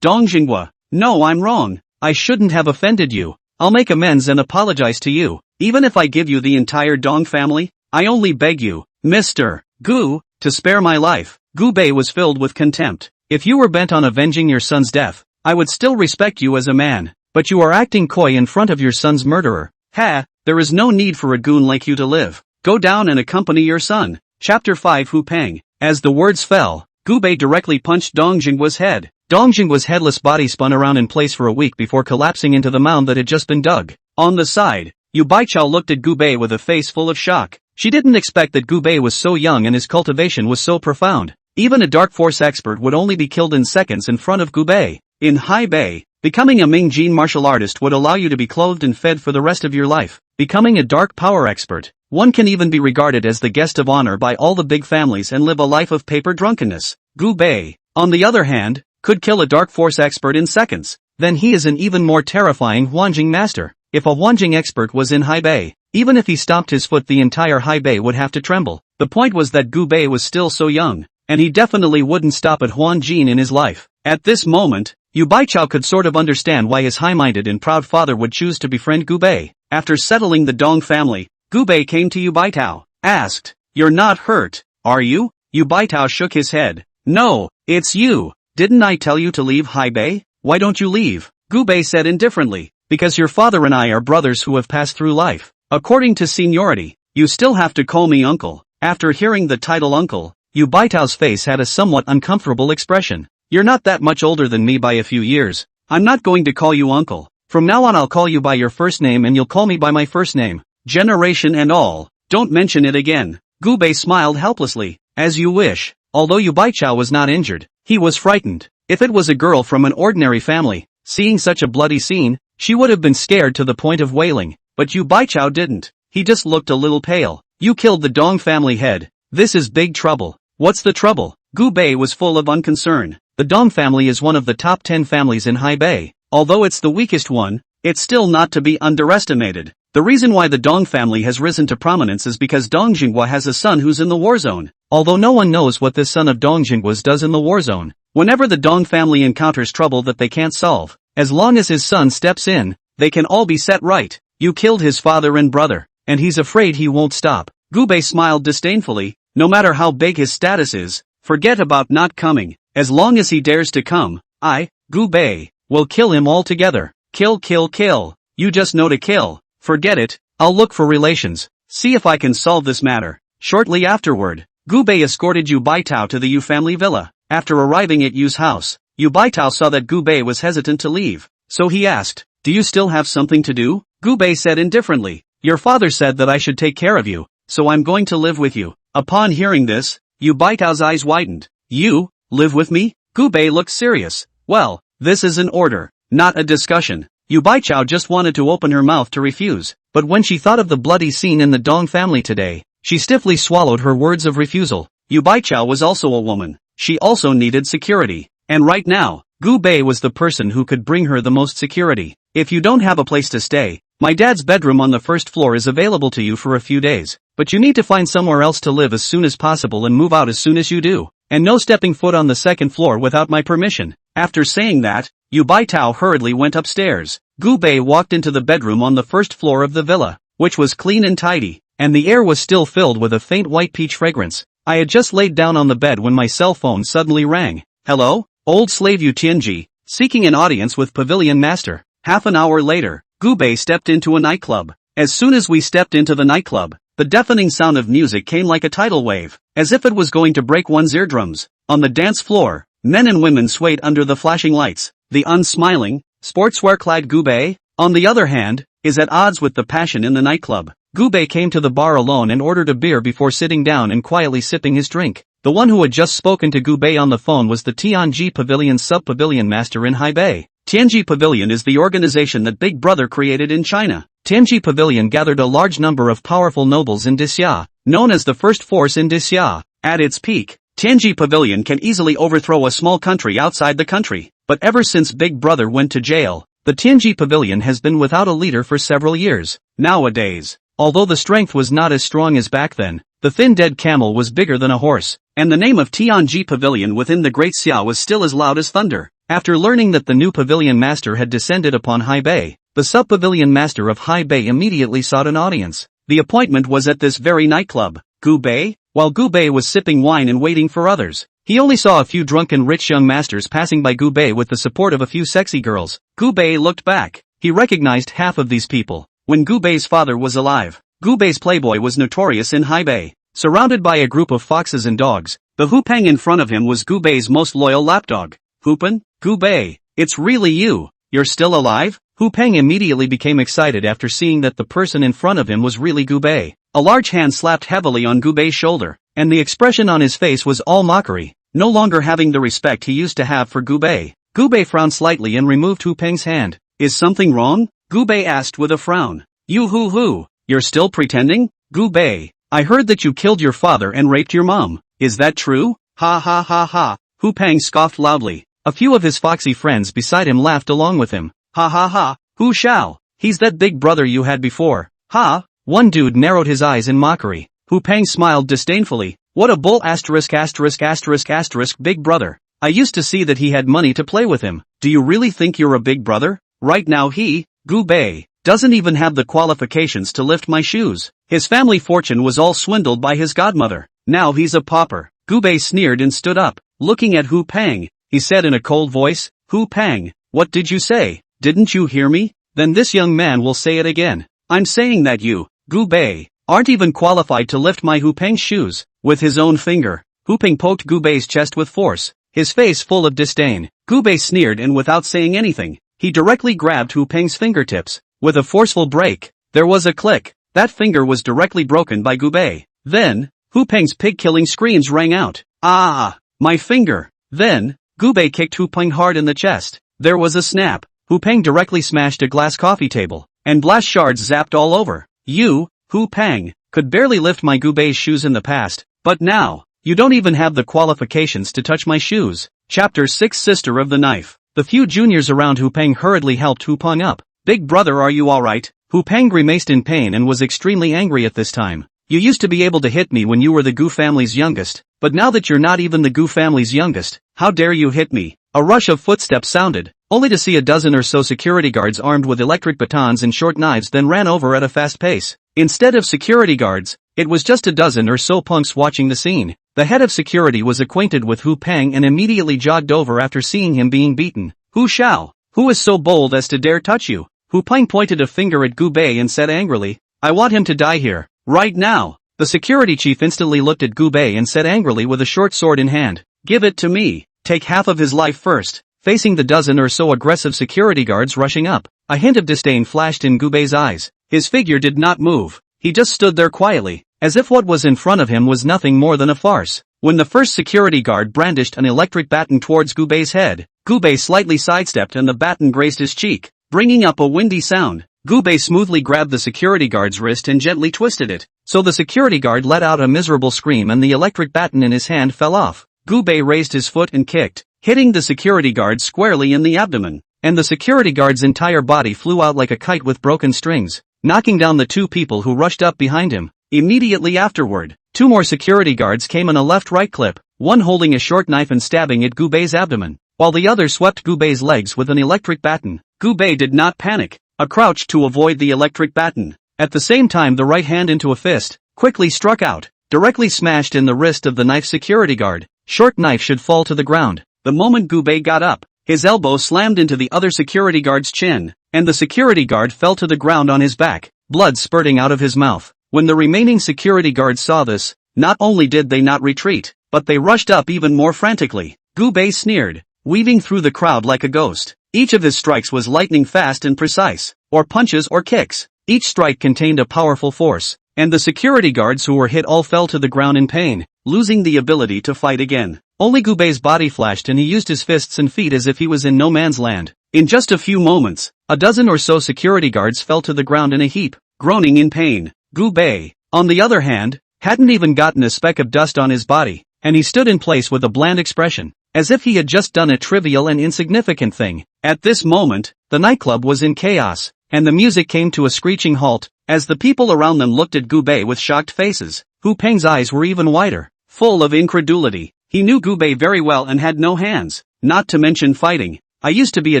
Speaker 1: Dong Jingwa, no, I'm wrong. I shouldn't have offended you. I'll make amends and apologize to you. Even if I give you the entire Dong family, I only beg you, Mr. Gu, to spare my life. Gubei was filled with contempt. If you were bent on avenging your son's death, I would still respect you as a man. But you are acting coy in front of your son's murderer. There is no need for a goon like you to live. Go down and accompany your son. Chapter 5 Hu Peng. As the words fell, Gubei directly punched Dong Jingwa's head. Dong Jingwa's headless body spun around in place for a week before collapsing into the mound that had just been dug. On the side, Yu Baichao looked at Gubei with a face full of shock. She didn't expect that Gubei was so young and his cultivation was so profound. Even a dark force expert would only be killed in seconds in front of Gubei. In Hai Bei, becoming a Mingjin martial artist would allow you to be clothed and fed for the rest of your life. Becoming a dark power expert, one can even be regarded as the guest of honor by all the big families and live a life of paper drunkenness. Gubei, on the other hand, could kill a dark force expert in seconds. Then he is an even more terrifying Huanjing master. If a Huanjing expert was in Hai Bei, even if he stomped his foot the entire Hai Bei would have to tremble. The point was that Gu Bei was still so young, and he definitely wouldn't stop at Huanjin in his life. At this moment, Yu Baichao could sort of understand why his high-minded and proud father would choose to befriend Gu Bei. After settling the Dong family, Gu Bei came to Yu Baitao, asked, "You're not hurt, are you?" Yu Baitao shook his head. "No, it's you. Didn't I tell you to leave Hai Bei? Why don't you leave?" Gu Bei said indifferently, "Because your father and I are brothers who have passed through life. According to seniority, you still have to call me uncle." After hearing the title uncle, Yu Baitao's face had a somewhat uncomfortable expression. "You're not that much older than me by a few years. I'm not going to call you uncle. From now on I'll call you by your first name and you'll call me by my first name. Generation and all. Don't mention it again." Gu Bei smiled helplessly. "As you wish." Although Yu Baichao was not injured, he was frightened. If it was a girl from an ordinary family, seeing such a bloody scene, she would have been scared to the point of wailing. But Yu Baichao didn't. He just looked a little pale. "You killed the Dong family head. This is big trouble." "What's the trouble?" Gu Bei was full of unconcern. The Dong family is one of the top 10 families in Hai Bei. Although it's the weakest one, it's still not to be underestimated. The reason why the Dong family has risen to prominence is because Dong Jinghua has a son who's in the war zone. Although no one knows what this son of Dong Jinghua's does in the war zone. Whenever the Dong family encounters trouble that they can't solve, as long as his son steps in, they can all be set right. You killed his father and brother, and he's afraid he won't stop. Gu Bei smiled disdainfully. No matter how big his status is, forget about not coming. As long as he dares to come, I, Gu Bei, will kill him altogether. Kill, kill, kill. You just know to kill. Forget it. I'll look for relations. See if I can solve this matter. Shortly afterward, Gu Bei escorted Yu Baitao to the Yu family villa. After arriving at Yu's house, Yu Baitao saw that Gu Bei was hesitant to leave. So he asked, "Do you still have something to do?" Gu Bei said indifferently, "Your father said that I should take care of you, so I'm going to live with you." Upon hearing this, Yu Baitao's eyes widened. "You, live with me?" Gu Bei looked serious. "Well, this is an order, not a discussion." Yu Baichao just wanted to open her mouth to refuse, but when she thought of the bloody scene in the Dong family today, she stiffly swallowed her words of refusal. Yu Baichao was also a woman. She also needed security. And right now, Gu Bei was the person who could bring her the most security. "If you don't have a place to stay, my dad's bedroom on the first floor is available to you for a few days. But you need to find somewhere else to live as soon as possible and move out as soon as you do. And no stepping foot on the second floor without my permission." After saying that, Yu Baitao hurriedly went upstairs. Gu Bei walked into the bedroom on the first floor of the villa, which was clean and tidy, and the air was still filled with a faint white peach fragrance. I had just laid down on the bed when my cell phone suddenly rang. "Hello? Old slave Yu Tianji, seeking an audience with Pavilion Master." Half an hour later, Gu Bei stepped into a nightclub. As soon as we stepped into the nightclub, the deafening sound of music came like a tidal wave, as if it was going to break one's eardrums. On the dance floor, men and women swayed under the flashing lights. The unsmiling, sportswear-clad Gu Bei, on the other hand, is at odds with the passion in the nightclub. Gu Bei came to the bar alone and ordered a beer before sitting down and quietly sipping his drink. The one who had just spoken to Gu Bei on the phone was the Tianji Pavilion's sub-pavilion master in Hai Bei. Tianji Pavilion is the organization that Big Brother created in China. Tianji Pavilion gathered a large number of powerful nobles in Disya, known as the first force in Disya. At its peak, Tianji Pavilion can easily overthrow a small country outside the country. But ever since Big Brother went to jail, the Tianji Pavilion has been without a leader for several years. Nowadays, although the strength was not as strong as back then, the thin dead camel was bigger than a horse, and the name of Tianji Pavilion within the Great Xia was still as loud as thunder. After learning that the new pavilion master had descended upon Hai Bei, the sub-pavilion master of Hai Bei immediately sought an audience. The appointment was at this very nightclub. Gu Bei? While Gu Bei was sipping wine and waiting for others, he only saw a few drunken rich young masters passing by Gu Bei with the support of a few sexy girls. Gu Bei looked back. He recognized half of these people. When Gu Bei's father was alive, Gu Bei's playboy was notorious in Hai Bei. Surrounded by a group of foxes and dogs, the Hupeng in front of him was Gu Bei's most loyal lapdog. "Hupen? Gu Bei, it's really you. You're still alive?" Hupeng immediately became excited after seeing that the person in front of him was really Gu Bei. A large hand slapped heavily on Gu Bei's shoulder, and the expression on his face was all mockery, no longer having the respect he used to have for Gu Bei. Gu Bei frowned slightly and removed Hupeng's hand. "Is something wrong?" Gu Bei asked with a frown. "You hoo-hoo, you're still pretending? Gu Bei, I heard that you killed your father and raped your mom. Is that true?" "Ha ha ha ha." Hupeng scoffed loudly. A few of his foxy friends beside him laughed along with him. Ha ha ha, Hu Shao, he's that big brother you had before. Ha! One dude narrowed his eyes in mockery. Hu Peng smiled disdainfully. What a bull asterisk asterisk asterisk asterisk big brother. I used to see that he had money to play with him. Do you really think you're a big brother? Right now he, Gu Bei, doesn't even have the qualifications to lift my shoes. His family fortune was all swindled by his godmother. Now he's a pauper. Gu Bei sneered and stood up. Looking at Hu Peng, he said in a cold voice, Hu Peng, what did you say? Didn't you hear me? Then this young man will say it again. I'm saying that you, Gu Bei, aren't even qualified to lift my Hu Peng's shoes. With his own finger, Hu Peng poked Gu Bei's chest with force, his face full of disdain. Gu Bei sneered and without saying anything, he directly grabbed Hu Peng's fingertips. With a forceful break, there was a click. That finger was directly broken by Gu Bei. Then, Hu Peng's pig-killing screams rang out. Ah! My finger! Then, Gu Bei kicked Hu Peng hard in the chest. There was a snap. Hu Peng directly smashed a glass coffee table, and glass shards zapped all over. You, Hu Peng, could barely lift my Gu Bei's shoes in the past, but now, you don't even have the qualifications to touch my shoes. Chapter 6 Sister of the Knife. The few juniors around Hu Peng hurriedly helped Hu Peng up. Big brother, are you alright? Hu Peng grimaced in pain and was extremely angry at this time. You used to be able to hit me when you were the Gu family's youngest, but now that you're not even the Gu family's youngest, how dare you hit me? A rush of footsteps sounded, only to see a dozen or so security guards armed with electric batons and short knives then ran over at a fast pace. Instead of security guards, it was just a dozen or so punks watching the scene. The head of security was acquainted with Hu Peng and immediately jogged over after seeing him being beaten. Hu Shao, who is so bold as to dare touch you? Hu Peng pointed a finger at Gu Bei and said angrily, I want him to die here, right now. The security chief instantly looked at Gu Bei and said angrily with a short sword in hand, give it to me, take half of his life first. Facing the dozen or so aggressive security guards rushing up, a hint of disdain flashed in Gu Bei's eyes. His figure did not move, he just stood there quietly, as if what was in front of him was nothing more than a farce. When the first security guard brandished an electric baton towards Gu Bei's head, Gu Bei slightly sidestepped and the baton grazed his cheek, bringing up a windy sound. Gu Bei smoothly grabbed the security guard's wrist and gently twisted it, so the security guard let out a miserable scream and the electric baton in his hand fell off. Gu Bei raised his foot and kicked, hitting the security guard squarely in the abdomen, and the security guard's entire body flew out like a kite with broken strings, knocking down the two people who rushed up behind him. Immediately afterward, two more security guards came in a left-right clip, one holding a short knife and stabbing at Gu Bei's abdomen, while the other swept Gu Bei's legs with an electric baton. Gu Bei did not panic, crouched to avoid the electric baton. At the same time the right hand into a fist, quickly struck out, directly smashed in the wrist of the knife security guard. Short knife should fall to the ground. The moment Gu Bei got up, his elbow slammed into the other security guard's chin, and the security guard fell to the ground on his back, blood spurting out of his mouth. When the remaining security guards saw this, not only did they not retreat, but they rushed up even more frantically. Gu Bei sneered, weaving through the crowd like a ghost. Each of his strikes was lightning fast and precise, or punches or kicks. Each strike contained a powerful force, and the security guards who were hit all fell to the ground in pain, losing the ability to fight again. Only Gu Bei's body flashed and he used his fists and feet as if he was in no man's land. In just a few moments, a dozen or so security guards fell to the ground in a heap, groaning in pain. Gu Bei, on the other hand, hadn't even gotten a speck of dust on his body, and he stood in place with a bland expression, as if he had just done a trivial and insignificant thing. At this moment, the nightclub was in chaos, and the music came to a screeching halt, as the people around them looked at Gu Bei with shocked faces. Hu Peng's eyes were even wider, full of incredulity. He knew Gu Bei very well and had no hands, not to mention fighting. I used to be a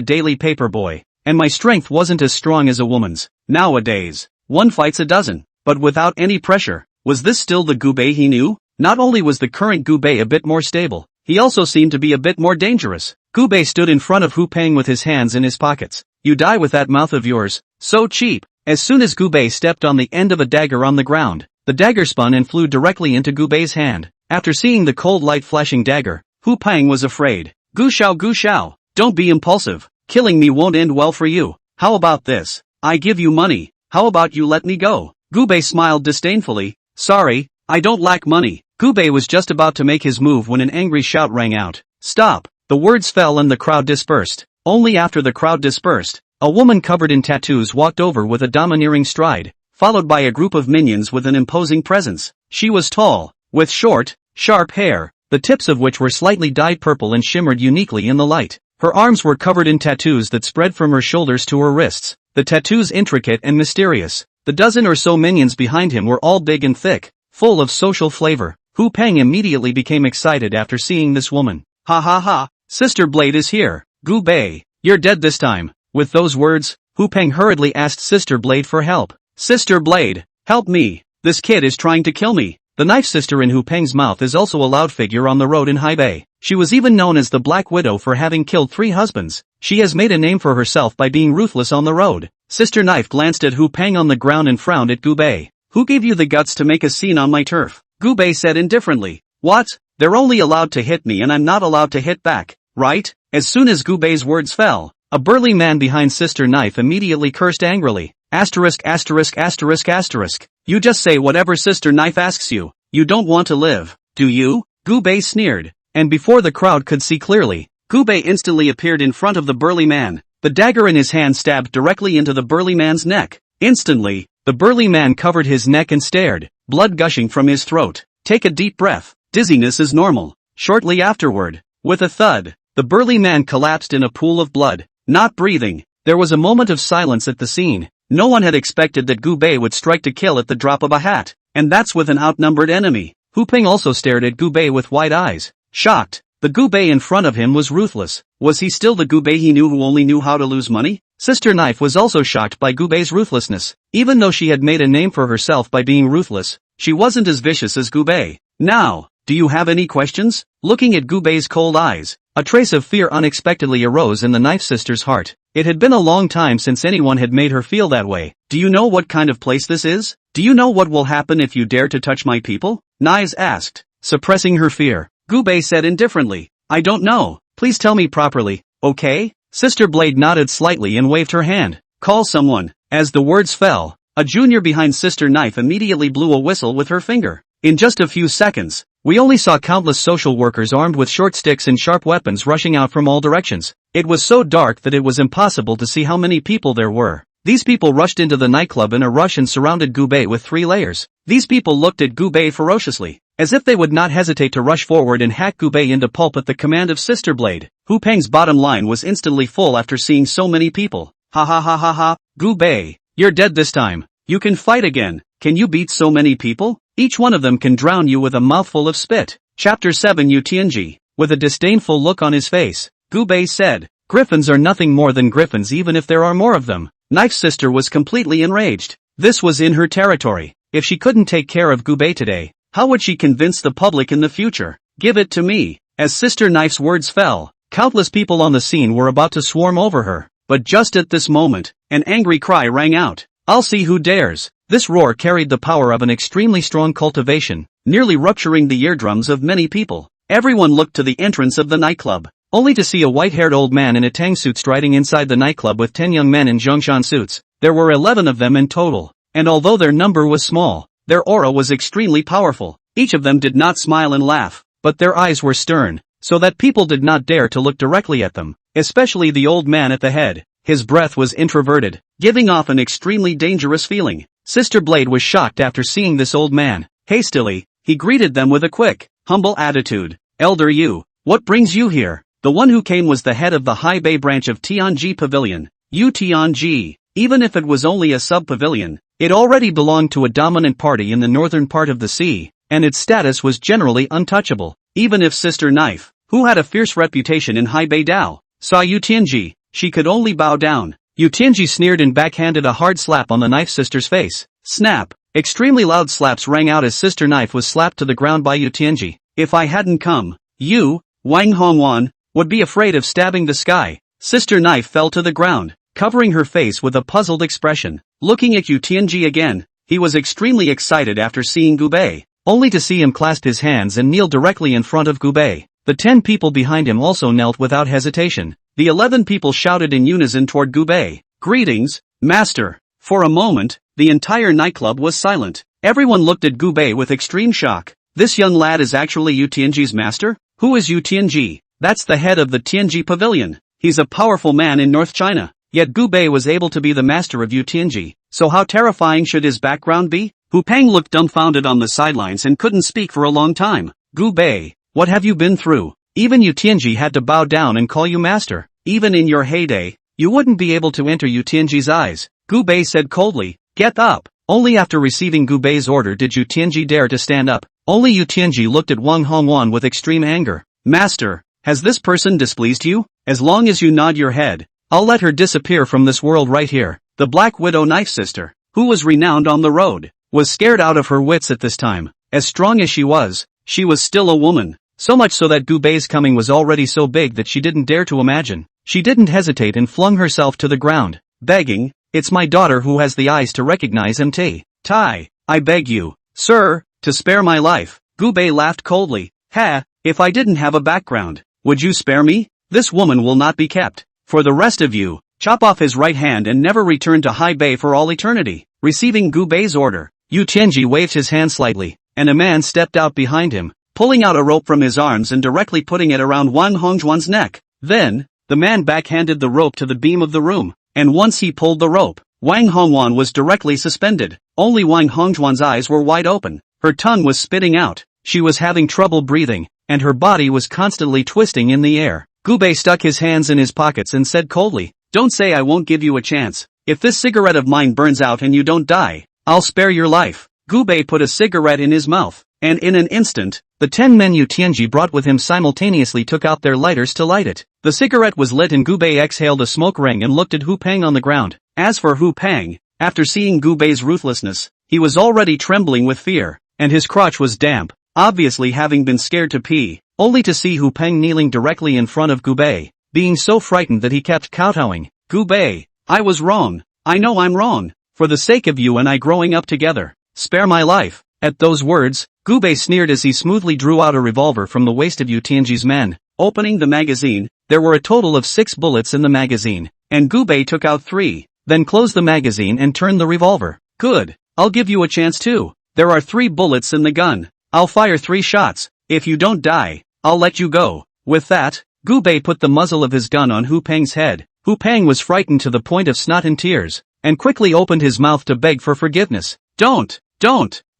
Speaker 1: daily paper boy, and my strength wasn't as strong as a woman's. Nowadays, one fights a dozen, but without any pressure. Was this still the Gu Bei he knew? Not only was the current Gu Bei a bit more stable, he also seemed to be a bit more dangerous. Gu Bei stood in front of Hu Peng with his hands in his pockets. You die with that mouth of yours, so cheap. As soon as Gu Bei stepped on the end of a dagger on the ground, the dagger spun and flew directly into Gu Bei's hand. After seeing the cold light flashing dagger, Hu Peng was afraid. Gu Shao, don't be impulsive. Killing me won't end well for you. How about this? I give you money. How about you let me go? Gu Bei smiled disdainfully. Sorry, I don't lack money. Gu Bei was just about to make his move when an angry shout rang out. Stop! The words fell and the crowd dispersed. Only after the crowd dispersed, a woman covered in tattoos walked over with a domineering stride, followed by a group of minions with an imposing presence. She was tall, with short, sharp hair, the tips of which were slightly dyed purple and shimmered uniquely in the light. Her arms were covered in tattoos that spread from her shoulders to her wrists, the tattoos intricate and mysterious. The dozen or so minions behind him were all big and thick, full of social flavor. Hu Peng immediately became excited after seeing this woman. Ha ha ha, Sister Blade is here. Gu Bei, you're dead this time. With those words, Hu Peng hurriedly asked Sister Blade for help. Sister Blade, help me. This kid is trying to kill me. The knife sister in Hu Peng's mouth is also a loud figure on the road in Haibei. She was even known as the Black Widow for having killed 3 husbands. She has made a name for herself by being ruthless on the road. Sister Knife glanced at Hu Peng on the ground and frowned at Gu Bei. Who gave you the guts to make a scene on my turf? Gu Bei said indifferently. What? They're only allowed to hit me and I'm not allowed to hit back, right? As soon as Gu Bei's words fell, a burly man behind Sister Knife immediately cursed angrily. Asterisk asterisk asterisk asterisk. You just say whatever Sister Knife asks you. You don't want to live, do you? Gu Bei sneered. And before the crowd could see clearly, Gu Bei instantly appeared in front of the burly man. The dagger in his hand stabbed directly into the burly man's neck. Instantly, the burly man covered his neck and stared, blood gushing from his throat. Take a deep breath. Dizziness is normal. Shortly afterward, with a thud, the burly man collapsed in a pool of blood, not breathing. There was a moment of silence at the scene. No one had expected that Gu Bei would strike to kill at the drop of a hat, and that's with an outnumbered enemy. Hu Peng also stared at Gu Bei with wide eyes, shocked. The Gu Bei in front of him was ruthless. Was he still the Gu Bei he knew who only knew how to lose money? Sister Knife was also shocked by Gu Bei's ruthlessness. Even though she had made a name for herself by being ruthless, she wasn't as vicious as Gu Bei. Now, do you have any questions? Looking at Gu Bei's cold eyes, a trace of fear unexpectedly arose in the Knife sister's heart. It had been a long time since anyone had made her feel that way. Do you know what kind of place this is? Do you know what will happen if you dare to touch my people? Knives asked, suppressing her fear. Gu Bei said indifferently, I don't know. Please tell me properly, okay? Sister Blade nodded slightly and waved her hand. Call someone. As the words fell, a junior behind Sister Knife immediately blew a whistle with her finger. In just a few seconds, we only saw countless social workers armed with short sticks and sharp weapons rushing out from all directions. It was so dark that it was impossible to see how many people there were. These people rushed into the nightclub in a rush and surrounded Gu Bei with 3 layers. These people looked at Gu Bei ferociously, as if they would not hesitate to rush forward and hack Gu Bei into pulp at the command of Sister Blade. Hu Peng's bottom line was instantly full after seeing so many people. Ha ha ha ha ha, Gu Bei, you're dead this time. You can fight again. Can you beat so many people? Each one of them can drown you with a mouthful of spit. Chapter 7 Yu Tianji. With a disdainful look on his face, Gu Bei said, Griffins are nothing more than griffins even if there are more of them. Knife's sister was completely enraged. This was in her territory. If she couldn't take care of Gu Bei today, how would she convince the public in the future? Give it to me. As Sister Knife's words fell, countless people on the scene were about to swarm over her. But just at this moment, an angry cry rang out. I'll see who dares. This roar carried the power of an extremely strong cultivation, nearly rupturing the eardrums of many people. Everyone looked to the entrance of the nightclub, only to see a white-haired old man in a tang suit striding inside the nightclub with 10 young men in Zhongshan suits. There were 11 of them in total, and although their number was small, their aura was extremely powerful. Each of them did not smile and laugh, but their eyes were stern, so that people did not dare to look directly at them, especially the old man at the head. His breath was introverted, giving off an extremely dangerous feeling. Sister Blade was shocked after seeing this old man. Hastily, he greeted them with a quick, humble attitude. Elder Yu, what brings you here? The one who came was the head of the Haibei branch of Tianji Pavilion, Yu Tianji. Even if it was only a sub-pavilion, it already belonged to a dominant party in the northern part of the sea, and its status was generally untouchable. Even if Sister Knife, who had a fierce reputation in Haibei Dao, saw Yu Tianji, she could only bow down. Yu Tianji sneered and backhanded a hard slap on the Knife sister's face. Snap! Extremely loud slaps rang out as Sister Knife was slapped to the ground by Yu Tianji. If I hadn't come, you, Wang Hongwan, would be afraid of stabbing the sky. Sister Knife fell to the ground, covering her face with a puzzled expression. Looking at Yu Tianji again, he was extremely excited after seeing Gu Bei, only to see him clasp his hands and kneel directly in front of Gu Bei. The 10 people behind him also knelt without hesitation. The 11 people shouted in unison toward Gu Bei. Greetings, Master. For a moment, the entire nightclub was silent. Everyone looked at Gu Bei with extreme shock. This young lad is actually Yu Tianji's master? Who is Yu Tianji? That's the head of the Tianji Pavilion. He's a powerful man in North China. Yet Gu Bei was able to be the master of Yu Tianji. So how terrifying should his background be? Hu Peng looked dumbfounded on the sidelines and couldn't speak for a long time. Gu Bei, What have you been through? Even Yu Tianji had to bow down and call you master. Even in your heyday, you wouldn't be able to enter Yu Tianji's eyes. Gu Bei said coldly, get up. Only after receiving Gu Bei's order did Yu Tianji dare to stand up. Only Yu Tianji looked at Wang Hongwan with extreme anger. Master, has this person displeased you? As long as you nod your head, I'll let her disappear from this world right here. The Black Widow Knife Sister, who was renowned on the road, was scared out of her wits at this time. As strong as she was still a woman. So much so that Gu Bei's coming was already so big that she didn't dare to imagine. She didn't hesitate and flung herself to the ground, begging, it's my daughter who has the eyes to recognize MT. Tai, I beg you, sir, to spare my life. Gu Bei laughed coldly. Ha, if I didn't have a background, would you spare me? This woman will not be kept. For the rest of you, chop off his right hand and never return to Hai Bei for all eternity. Receiving Gu Bei's order, Yu Tianji waved his hand slightly, and a man stepped out behind him, pulling out a rope from his arms and directly putting it around Wang Hongjuan's neck. Then, the man backhanded the rope to the beam of the room, and once he pulled the rope, Wang Hongjuan was directly suspended. Only Wang Hongjuan's eyes were wide open. Her tongue was spitting out. She was having trouble breathing, and her body was constantly twisting in the air. Gu Bei stuck his hands in his pockets and said coldly, don't say I won't give you a chance. If this cigarette of mine burns out and you don't die, I'll spare your life. Gu Bei put a cigarette in his mouth, and in an instant, the 10 men Yu Tianji brought with him simultaneously took out their lighters to light it. The cigarette was lit and Gu Bei exhaled a smoke ring and looked at Hu Peng on the ground. As for Hu Peng, after seeing Gu Bei's ruthlessness, he was already trembling with fear, and his crotch was damp, obviously having been scared to pee, only to see Hu Peng kneeling directly in front of Gu Bei, being so frightened that he kept kowtowing. Gu Bei, I was wrong. I know I'm wrong. For the sake of you and I growing up together, spare my life. At those words, Gu Bei sneered as he smoothly drew out a revolver from the waist of Yu Tianji's men. Opening the magazine, there were a total of 6 bullets in the magazine, and Gu Bei took out 3, then closed the magazine and turned the revolver. Good. I'll give you a chance too. There are 3 bullets in the gun. I'll fire 3 shots. If you don't die, I'll let you go. With that, Gu Bei put the muzzle of his gun on Hu Peng's head. Hu Peng was frightened to the point of snot and tears, and quickly opened his mouth to beg for forgiveness. Don't.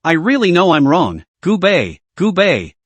Speaker 1: I really know I'm wrong. Gu Bei,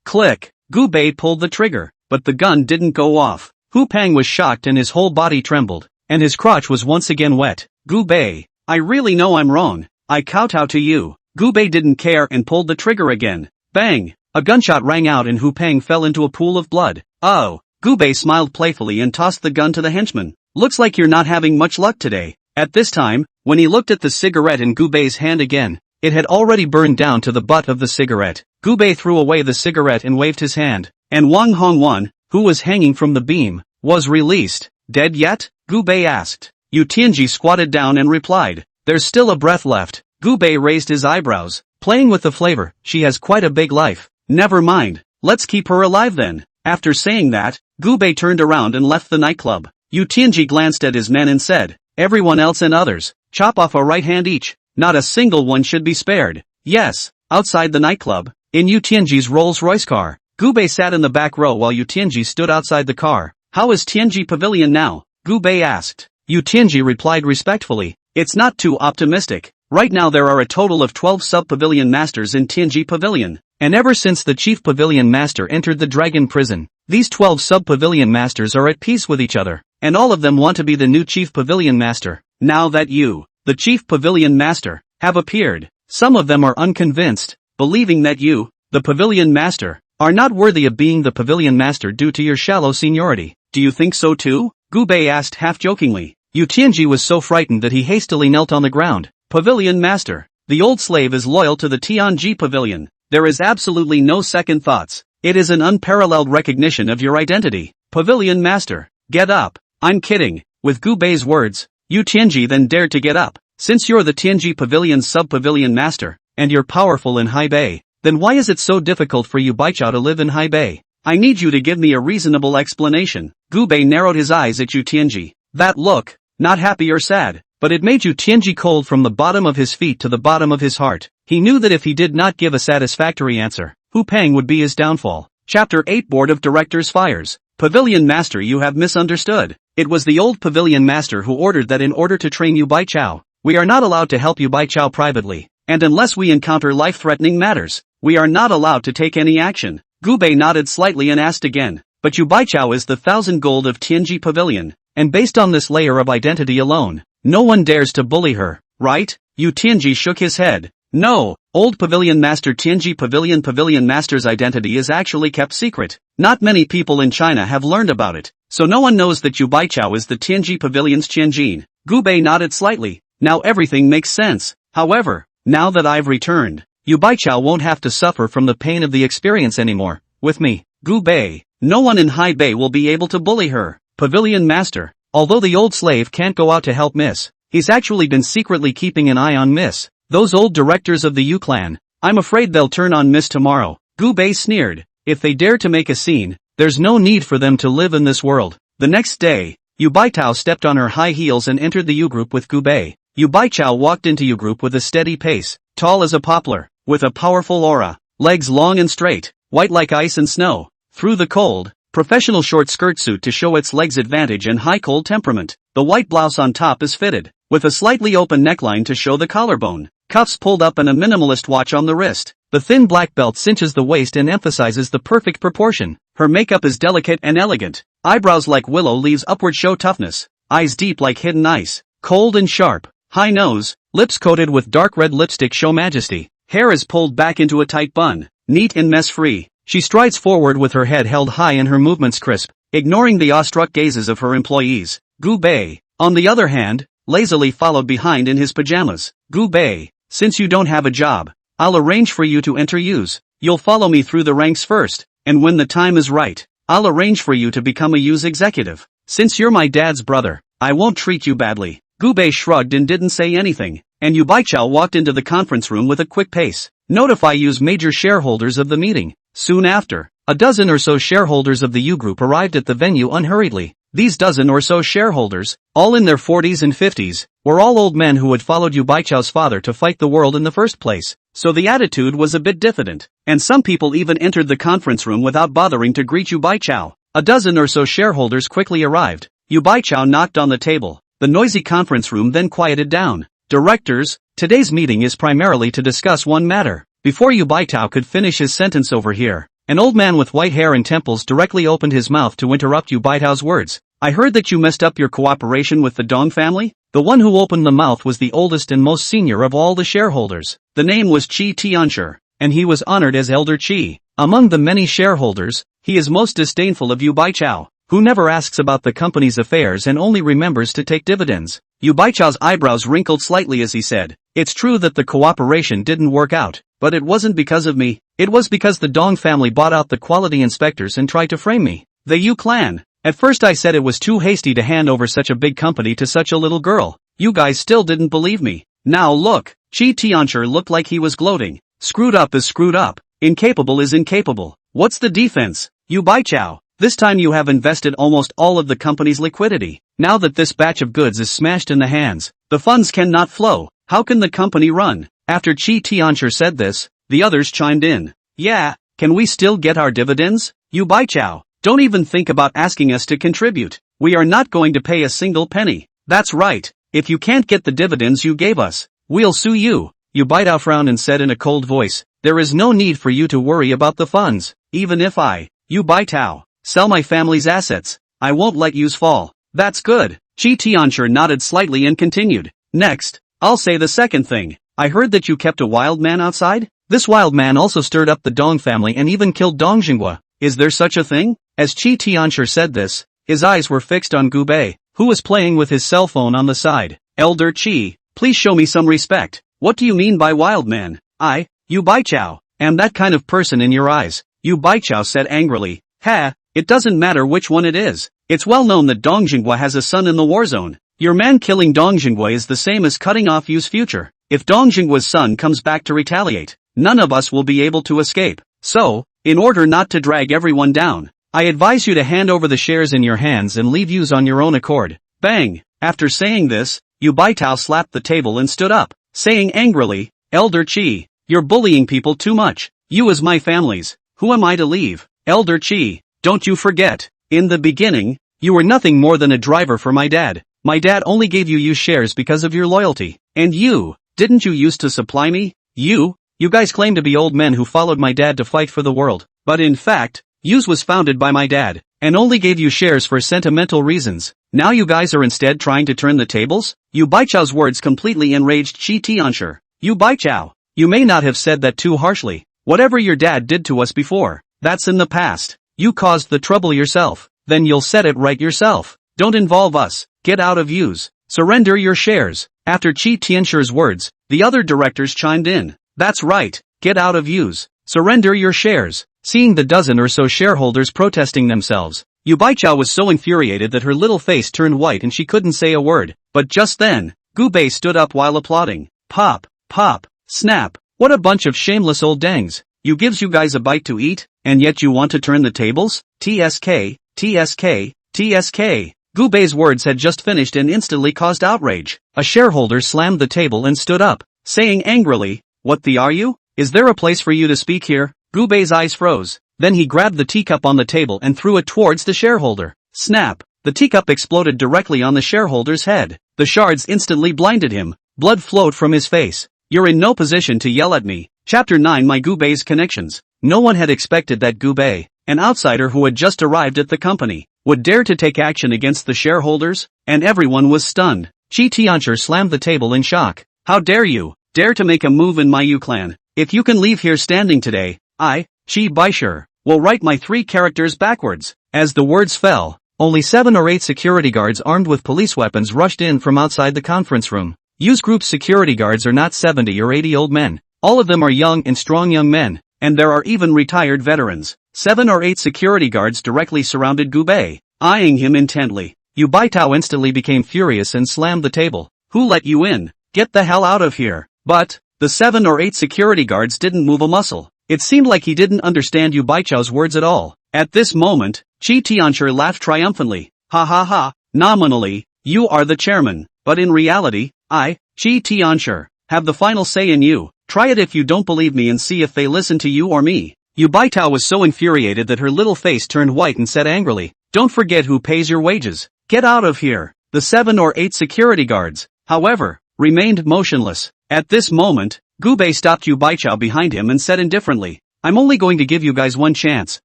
Speaker 1: click. Gu Bei pulled the trigger, but the gun didn't go off. Hu Peng was shocked and his whole body trembled, and his crotch was once again wet. Gu Bei, I really know I'm wrong. I kowtow to you. Gu Bei didn't care and pulled the trigger again. Bang! A gunshot rang out and Hu Peng fell into a pool of blood. Oh! Gu Bei smiled playfully and tossed the gun to the henchman. Looks like you're not having much luck today. At this time, when he looked at the cigarette in Gu Bei's hand again, it had already burned down to the butt of the cigarette. Gu Bei threw away the cigarette and waved his hand, and Wang Hongwan, who was hanging from the beam, was released. Dead yet? Gu Bei asked. Yu Tianji squatted down and replied, there's still a breath left. Gu Bei raised his eyebrows, playing with the flavor. She has quite a big life. Never mind, let's keep her alive then. After saying that, Gu Bei turned around and left the nightclub. Yu Tianji glanced at his men and said, everyone else and others, chop off a right hand each. Not a single one should be spared. Yes. Outside the nightclub, in Yu Tianji's Rolls-Royce car, Gu Bei sat in the back row while Yu Tianji stood outside the car. How is Tianji Pavilion now? Gu Bei asked. Yu Tianji replied respectfully, it's not too optimistic. Right now there are a total of 12 sub-pavilion masters in Tianji Pavilion, and ever since the chief pavilion master entered the dragon prison, these 12 sub-pavilion masters are at peace with each other, and all of them want to be the new chief pavilion master. Now that you, the chief pavilion master, have appeared, some of them are unconvinced, believing that you, the pavilion master, are not worthy of being the pavilion master due to your shallow seniority. Do you think so too? Gu Bei asked half-jokingly. Yu Tianji was so frightened that he hastily knelt on the ground. Pavilion master, the old slave is loyal to the Tianji pavilion. There is absolutely no second thoughts. It is an unparalleled recognition of your identity. Pavilion master, get up. I'm kidding. With Gu Bei's words, Yu Tianji then dared to get up. Since you're the Tianji Pavilion's sub-pavilion master, and you're powerful in Hai Bei, then why is it so difficult for you Baichao to live in Hai Bei? I need you to give me a reasonable explanation. Gu Bei narrowed his eyes at Yu Tianji. That look, not happy or sad, but it made Yu Tianji cold from the bottom of his feet to the bottom of his heart. He knew that if he did not give a satisfactory answer, Hu Peng would be his downfall. Chapter 8 Board of Directors fires. Pavilion Master, you have misunderstood. It was the old Pavilion Master who ordered that in order to train you Baichao, we are not allowed to help you Baichao privately, and unless we encounter life-threatening matters, we are not allowed to take any action. Gu Bei nodded slightly and asked again. But Yu Baichao is the 1,000 gold of Tianji Pavilion, and based on this layer of identity alone, no one dares to bully her, right? Yu Tianji shook his head. No, old Pavilion Master Tianji Pavilion Master's identity is actually kept secret. Not many people in China have learned about it, so no one knows that Yu Baichao is the Tianji Pavilion's Tianjin. Gu Bei nodded slightly. Now everything makes sense. However, now that I've returned, Yu Baichao won't have to suffer from the pain of the experience anymore. With me, Gu Bei, no one in Hai Bei will be able to bully her. Pavilion Master, although the old slave can't go out to help Miss, he's actually been secretly keeping an eye on Miss. Those old directors of the Yu clan, I'm afraid they'll turn on Miss tomorrow. Gu Bei sneered. If they dare to make a scene, there's no need for them to live in this world. The next day, Yu Baichao stepped on her high heels and entered the Yu group with Gu Bei. Yu Baichao walked into Yu group with a steady pace, tall as a poplar, with a powerful aura, legs long and straight, white like ice and snow. Through the cold, professional short skirt suit to show its legs advantage and high cold temperament. The white blouse on top is fitted, with a slightly open neckline to show the collarbone. Cuffs pulled up and a minimalist watch on the wrist. The thin black belt cinches the waist and emphasizes the perfect proportion. Her makeup is delicate and elegant. Eyebrows like willow leaves upward show toughness. Eyes deep like hidden ice. Cold and sharp. High nose. Lips coated with dark red lipstick show majesty. Hair is pulled back into a tight bun. Neat and mess-free. She strides forward with her head held high and her movements crisp, ignoring the awestruck gazes of her employees. Gu Bei, on the other hand, lazily followed behind in his pajamas. Gu Bei, since you don't have a job, I'll arrange for you to enter U's. You'll follow me through the ranks first, and when the time is right, I'll arrange for you to become a U's executive. Since you're my dad's brother, I won't treat you badly. Gu Bei shrugged and didn't say anything, and Yu Baichao walked into the conference room with a quick pace. Notify U's major shareholders of the meeting. Soon after, a dozen or so shareholders of the U group arrived at the venue unhurriedly. These dozen or so shareholders, all in their 40s and 50s, were all old men who had followed Yu Baichao's father to fight the world in the first place, so the attitude was a bit diffident, and some people even entered the conference room without bothering to greet Yu Baichao. A dozen or so shareholders quickly arrived. Yu Baichao knocked on the table. The noisy conference room then quieted down. Directors, today's meeting is primarily to discuss one matter. Before Yu Baichao could finish his sentence over here, an old man with white hair and temples directly opened his mouth to interrupt Yu Baichao's words. I heard that you messed up your cooperation with the Dong family? The one who opened the mouth was the oldest and most senior of all the shareholders. The name was Qi Tianshi, and he was honored as Elder Qi. Among the many shareholders, he is most disdainful of Yu Baichao, who never asks about the company's affairs and only remembers to take dividends. Yu Baichao's eyebrows wrinkled slightly as he said, it's true that the cooperation didn't work out, but it wasn't because of me. It was because the Dong family bought out the quality inspectors and tried to frame me. The Yu clan. At first I said it was too hasty to hand over such a big company to such a little girl. You guys still didn't believe me. Now look, Qi Tianshi looked like he was gloating. Screwed up is screwed up. Incapable is incapable. What's the defense? Yu Baichao. This time you have invested almost all of the company's liquidity. Now that this batch of goods is smashed in the hands, the funds cannot flow. How can the company run? After Qi Tianshi said this, the others chimed in. Yeah, can we still get our dividends? Yu Baichao, don't even think about asking us to contribute. We are not going to pay a single penny. That's right. If you can't get the dividends you gave us, we'll sue you. Yu Baichao frowned and said in a cold voice, there is no need for you to worry about the funds. Even if I, Yu Baichao, sell my family's assets, I won't let yous fall. That's good. Qi Tianshi nodded slightly and continued. Next, I'll say the second thing. I heard that you kept a wild man outside? This wild man also stirred up the Dong family and even killed Dong Jinghua. Is there such a thing? As Qi Tianshi said this, his eyes were fixed on Gu Bei, who was playing with his cell phone on the side. Elder Qi, please show me some respect. What do you mean by wild man? I, Yu Baichao, am that kind of person in your eyes. Yu Baichao said angrily. Ha, it doesn't matter which one it is. It's well known that Dong Jinghua has a son in the war zone. Your man killing Dong Jinghua is the same as cutting off Yu's future. If Dong Jinghua's son comes back to retaliate, none of us will be able to escape. So, in order not to drag everyone down, I advise you to hand over the shares in your hands and leave Yu's on your own accord. Bang! After saying this, Yu Baichao slapped the table and stood up, saying angrily, Elder Qi, you're bullying people too much. Yu is my family's. Who am I to leave? Elder Qi, don't you forget, in the beginning, you were nothing more than a driver for my dad. My dad only gave you Yu shares because of your loyalty. And you, didn't you used to supply me? You guys claim to be old men who followed my dad to fight for the world. But in fact, Use was founded by my dad, and only gave you shares for sentimental reasons. Now you guys are instead trying to turn the tables? Yu Baichao's words completely enraged Chi Tianshi. Yu Baichao, you may not have said that too harshly. Whatever your dad did to us before, that's in the past. You caused the trouble yourself, then you'll set it right yourself. Don't involve us, get out of Use. Surrender your shares. After Chi Tianshi's words, the other directors chimed in. That's right, get out of Use. Surrender your shares. Seeing the dozen or so shareholders protesting themselves, Yu Baichao was so infuriated that her little face turned white and she couldn't say a word. But just then, Gu Bei stood up while applauding. Pop, pop, snap, what a bunch of shameless old dangs. You gives you guys a bite to eat, and yet you want to turn the tables? TSK, TSK, TSK. Gu Bei's words had just finished and instantly caused outrage. A shareholder slammed the table and stood up, saying angrily, what the are you? Is there a place for you to speak here? Gu Bei's eyes froze. Then he grabbed the teacup on the table and threw it towards the shareholder. Snap! The teacup exploded directly on the shareholder's head. The shards instantly blinded him. Blood flowed from his face. You're in no position to yell at me. Chapter 9 My Gu Bei's Connections. No one had expected that Gu Bei, an outsider who had just arrived at the company, would dare to take action against the shareholders, and everyone was stunned. Chi Tianshi slammed the table in shock. How dare you, dare to make a move in my Yu clan? If you can leave here standing today, I, Chi Baishi, will write my 3 characters backwards. As the words fell, only 7 or 8 security guards armed with police weapons rushed in from outside the conference room. Use Group's security guards are not 70 or 80 old men. All of them are young and strong young men, and there are even retired veterans. 7 or 8 security guards directly surrounded Gu Bei, eyeing him intently. Yu Baitao instantly became furious and slammed the table. Who let you in? Get the hell out of here. But the 7 or 8 security guards didn't move a muscle. It seemed like he didn't understand Yu Baichao's words at all. At this moment, Chi Tianshi laughed triumphantly. Ha ha ha, nominally, you are the chairman, but in reality, I, Chi Tianshi, have the final say in you. Try it if you don't believe me and see if they listen to you or me. Yu Baitao was so infuriated that her little face turned white and said angrily, don't forget who pays your wages. Get out of here. The 7 or 8 security guards, however, remained motionless. At this moment, Gu Bei stopped Yu Baichao behind him and said indifferently, I'm only going to give you guys one chance.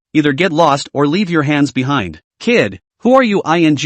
Speaker 1: Either get lost or leave your hands behind. Kid, who are you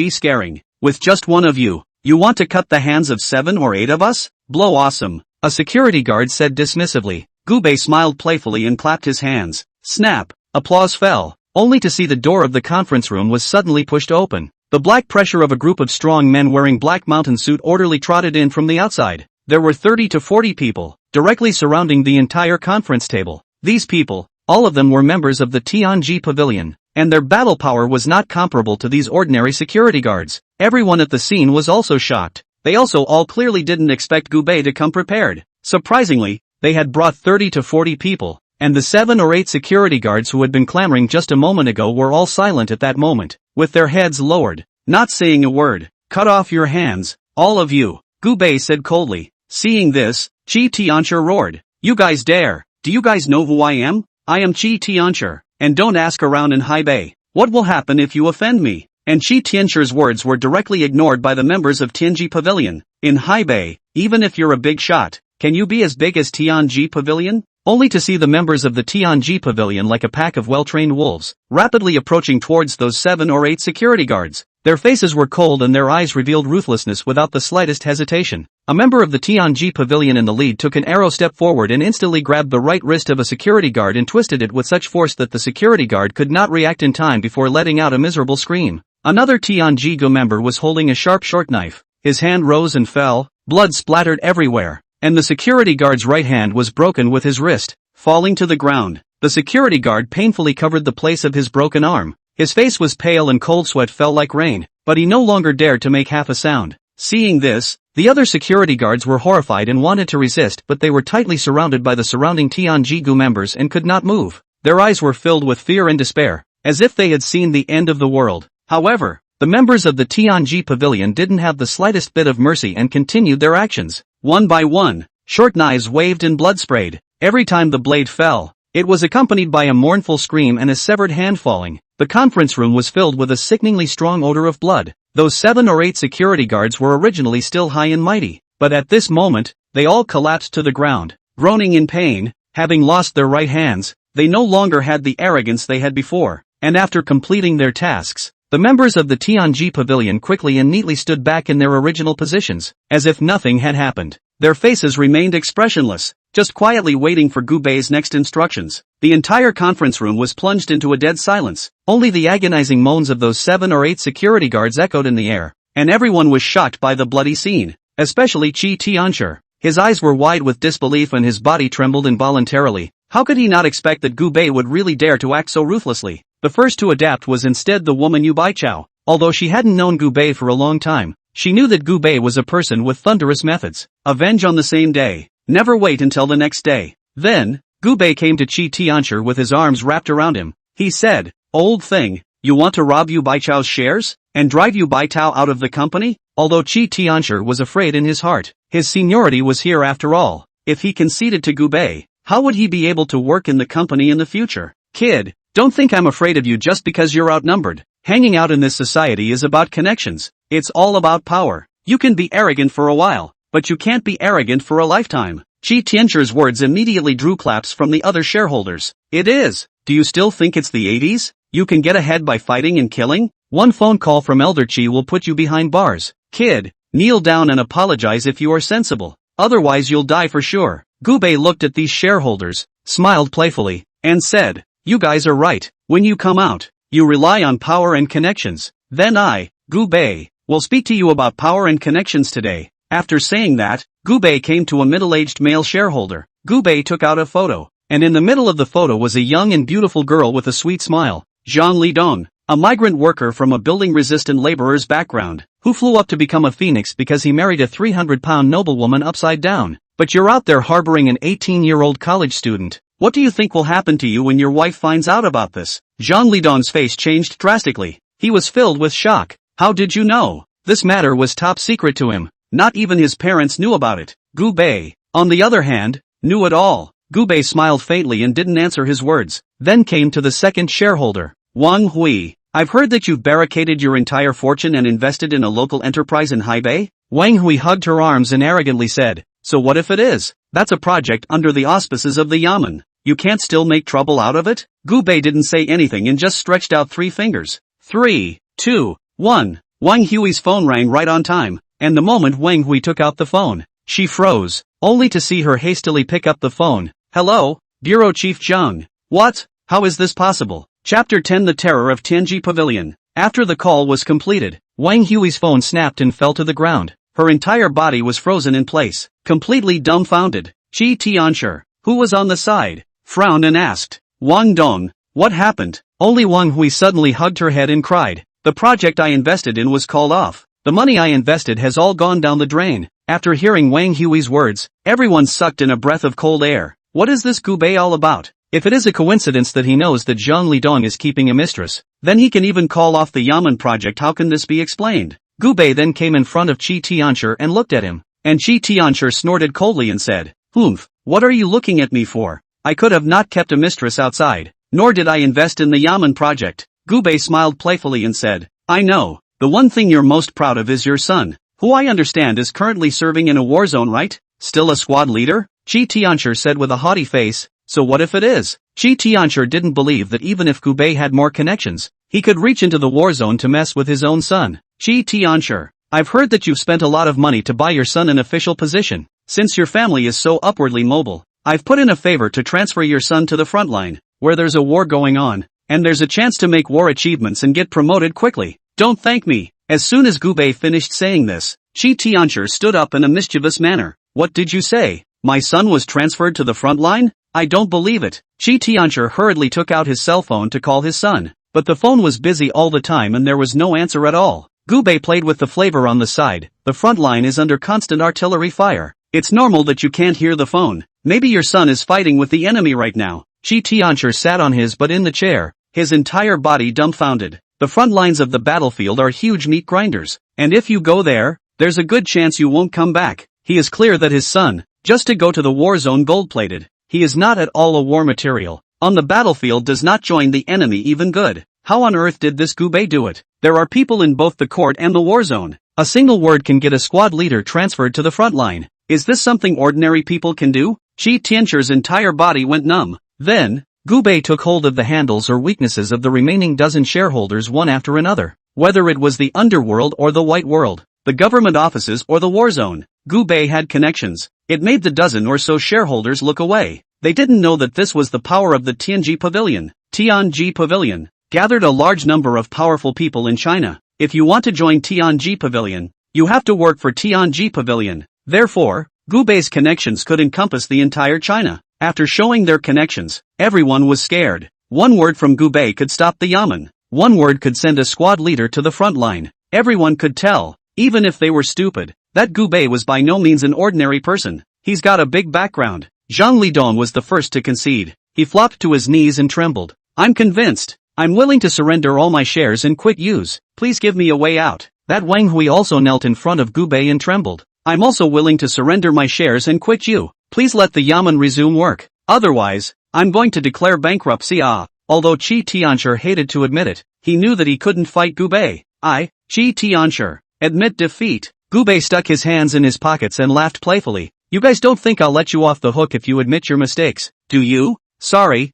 Speaker 1: scaring? With just one of you, you want to cut the hands of 7 or 8 of us? Blow awesome. A security guard said dismissively. Gu Bei smiled playfully and clapped his hands. Snap! Applause fell, only to see the door of the conference room was suddenly pushed open. The black pressure of a group of strong men wearing black mountain suit orderly trotted in from the outside. There were 30 to 40 people, directly surrounding the entire conference table. These people, all of them were members of the Tianji Pavilion, and their battle power was not comparable to these ordinary security guards. Everyone at the scene was also shocked. They also all clearly didn't expect Gu Bei to come prepared. Surprisingly, they had brought 30 to 40 people, and the 7 or 8 security guards who had been clamoring just a moment ago were all silent at that moment, with their heads lowered, not saying a word. Cut off your hands, all of you, Gu Bei said coldly. Seeing this, Chi Tianshi roared. You guys dare? Do you guys know who I am? I am Chi Tianshi, and don't ask around in Haibei. What will happen if you offend me? And Chi Tianshi's words were directly ignored by the members of Tianji Pavilion. In Haibei, even if you're a big shot, can you be as big as Tianji Pavilion? Only to see the members of the Tianji Pavilion like a pack of well-trained wolves, rapidly approaching towards those 7 or 8 security guards. Their faces were cold and their eyes revealed ruthlessness without the slightest hesitation. A member of the Tianji Pavilion in the lead took an arrow step forward and instantly grabbed the right wrist of a security guard and twisted it with such force that the security guard could not react in time before letting out a miserable scream. Another Tianji-gu member was holding a sharp short knife. His hand rose and fell, blood splattered everywhere, and the security guard's right hand was broken with his wrist, falling to the ground. The security guard painfully covered the place of his broken arm. His face was pale and cold sweat fell like rain, but he no longer dared to make half a sound. Seeing this, the other security guards were horrified and wanted to resist, but they were tightly surrounded by the surrounding Tianji-gu members and could not move. Their eyes were filled with fear and despair, as if they had seen the end of the world. However, the members of the Tianji Pavilion didn't have the slightest bit of mercy and continued their actions. One by one, short knives waved and blood sprayed. Every time the blade fell, it was accompanied by a mournful scream and a severed hand falling. The conference room was filled with a sickeningly strong odor of blood. Those 7 or 8 security guards were originally still high and mighty, but at this moment, they all collapsed to the ground, groaning in pain, having lost their right hands. they no longer had the arrogance they had before, and after completing their tasks, the members of the Tianji Pavilion quickly and neatly stood back in their original positions, as if nothing had happened. Their faces remained expressionless, just quietly waiting for Gu Bei's next instructions. The entire conference room was plunged into a dead silence. Only the agonizing moans of those 7 or 8 security guards echoed in the air, and everyone was shocked by the bloody scene, especially Qi Tianshi. His eyes were wide with disbelief and his body trembled involuntarily. How could he not expect that Gu Bei would really dare to act so ruthlessly? The first to adapt was instead the woman Yu Baichao. Although she hadn't known Gu Bei for a long time, she knew that Gu Bei was a person with thunderous methods. Avenge on the same day. Never wait until the next day. Then, Gu Bei came to Qi Tianshi with his arms wrapped around him. He said, "Old thing, you want to rob Yu Baichao's shares? And drive Yu Baitao out of the company?" Although Qi Tianshi was afraid in his heart, his seniority was here after all. If he conceded to Gu Bei, how would he be able to work in the company in the future? "Kid, don't think I'm afraid of you just because you're outnumbered. Hanging out in this society is about connections. It's all about power. You can be arrogant for a while, but you can't be arrogant for a lifetime." Qi Tianshi's words immediately drew claps from the other shareholders. "It is. Do you still think it's the 80s? You can get ahead by fighting and killing? One phone call from Elder Qi will put you behind bars. Kid, kneel down and apologize if you are sensible. Otherwise you'll die for sure." Gu Bei looked at these shareholders, smiled playfully, and said, "You guys are right. When you come out, you rely on power and connections. Then I, Gu Bei, will speak to you about power and connections today." After saying that, Gu Bei came to a middle-aged male shareholder. Gu Bei took out a photo, and in the middle of the photo was a young and beautiful girl with a sweet smile. Zhang Lidong, a migrant worker from a building-resistant laborer's background, who flew up to become a phoenix because he married a 300-pound noblewoman upside down. But you're out there harboring an 18-year-old college student. What do you think will happen to you when your wife finds out about this? Zhang Lidong's face changed drastically. He was filled with shock. How did you know? This matter was top secret to him. Not even his parents knew about it. Gu Bei, on the other hand, knew it all. Gu Bei smiled faintly and didn't answer his words, then came to the second shareholder. "Wang Hui, I've heard that you've barricaded your entire fortune and invested in a local enterprise in Haibei?" Wang Hui hugged her arms and arrogantly said, "So what if it is? That's a project under the auspices of the Yamen. You can't still make trouble out of it?" Gu Bei didn't say anything and just stretched out 3 fingers. 3, 2, 1. Wang Hui's phone rang right on time, and the moment Wang Hui took out the phone, she froze, only to see her hastily pick up the phone. "Hello, Bureau Chief Zhang. What? How is this possible?" Chapter 10: The Terror of Tianji Pavilion. After the call was completed, Wang Hui's phone snapped and fell to the ground. Her entire body was frozen in place, completely dumbfounded. Qi Tianshi, who was on the side, frowned and asked, "Wang Dong, what happened?" Only Wang Hui suddenly hugged her head and cried, "The project I invested in was called off. The money I invested has all gone down the drain." After hearing Wang Hui's words, everyone sucked in a breath of cold air. What is this Gu Bei all about? If it is a coincidence that he knows that Zhang Lidong is keeping a mistress, then he can even call off the Yamen project. How can this be explained? Gu Bei then came in front of Qi Tianshi and looked at him, and Qi Tianshi snorted coldly and said, "Humph, what are you looking at me for? I could have not kept a mistress outside, nor did I invest in the Yamen project." Gu Bei smiled playfully and said, "I know, the one thing you're most proud of is your son, who I understand is currently serving in a war zone, right? Still a squad leader?" Qi Tianshi said with a haughty face, "So what if it is?" Qi Tianshi didn't believe that even if Gu Bei had more connections, he could reach into the war zone to mess with his own son. "Qi Tianshi, I've heard that you've spent a lot of money to buy your son an official position. Since your family is so upwardly mobile, I've put in a favor to transfer your son to the front line, where there's a war going on, and there's a chance to make war achievements and get promoted quickly. Don't thank me." As soon as Gu Bei finished saying this, Qi Tianshi stood up in a mischievous manner. "What did you say? My son was transferred to the front line? I don't believe it." Qi Tianshi hurriedly took out his cell phone to call his son, but the phone was busy all the time and there was no answer at all. Gu Bei played with the flavor on the side. "The front line is under constant artillery fire. It's normal that you can't hear the phone. Maybe your son is fighting with the enemy right now." Qi Tianshi sat on his butt in the chair, his entire body dumbfounded. The front lines of the battlefield are huge meat grinders, and if you go there, there's a good chance you won't come back. He is clear that his son, just to go to the war zone gold-plated, he is not at all a war material. On the battlefield does not join the enemy even good. How on earth did this Gu Bei do it? There are people in both the court and the war zone. A single word can get a squad leader transferred to the front line. Is this something ordinary people can do? Qi Tianshi's entire body went numb. Then, Gubei took hold of the handles or weaknesses of the remaining dozen shareholders one after another. Whether it was the underworld or the white world, the government offices or the war zone, Gubei had connections. It made the dozen or so shareholders look away. They didn't know that this was the power of the Tianji Pavilion. Tianji Pavilion gathered a large number of powerful people in China. If you want to join Tianji Pavilion, you have to work for Tianji Pavilion. Therefore, Gubei's connections could encompass the entire China. After showing their connections, everyone was scared. One word from Gubei could stop the yamen. One word could send a squad leader to the front line. Everyone could tell, even if they were stupid, that Gubei was by no means an ordinary person. He's got a big background. Zhang Lidong was the first to concede. He flopped to his knees and trembled. I'm convinced. I'm willing to surrender all my shares and quit use. Please give me a way out. That Wang Hui also knelt in front of Gubei and trembled. I'm also willing to surrender my shares and quit you. Please let the yamen resume work. Otherwise, I'm going to declare bankruptcy. Although Qi Tianshi hated to admit it, he knew that he couldn't fight Gubei. Qi Tianshi, admit defeat. Gubei stuck his hands in his pockets and laughed playfully. You guys don't think I'll let you off the hook if you admit your mistakes, do you? Sorry,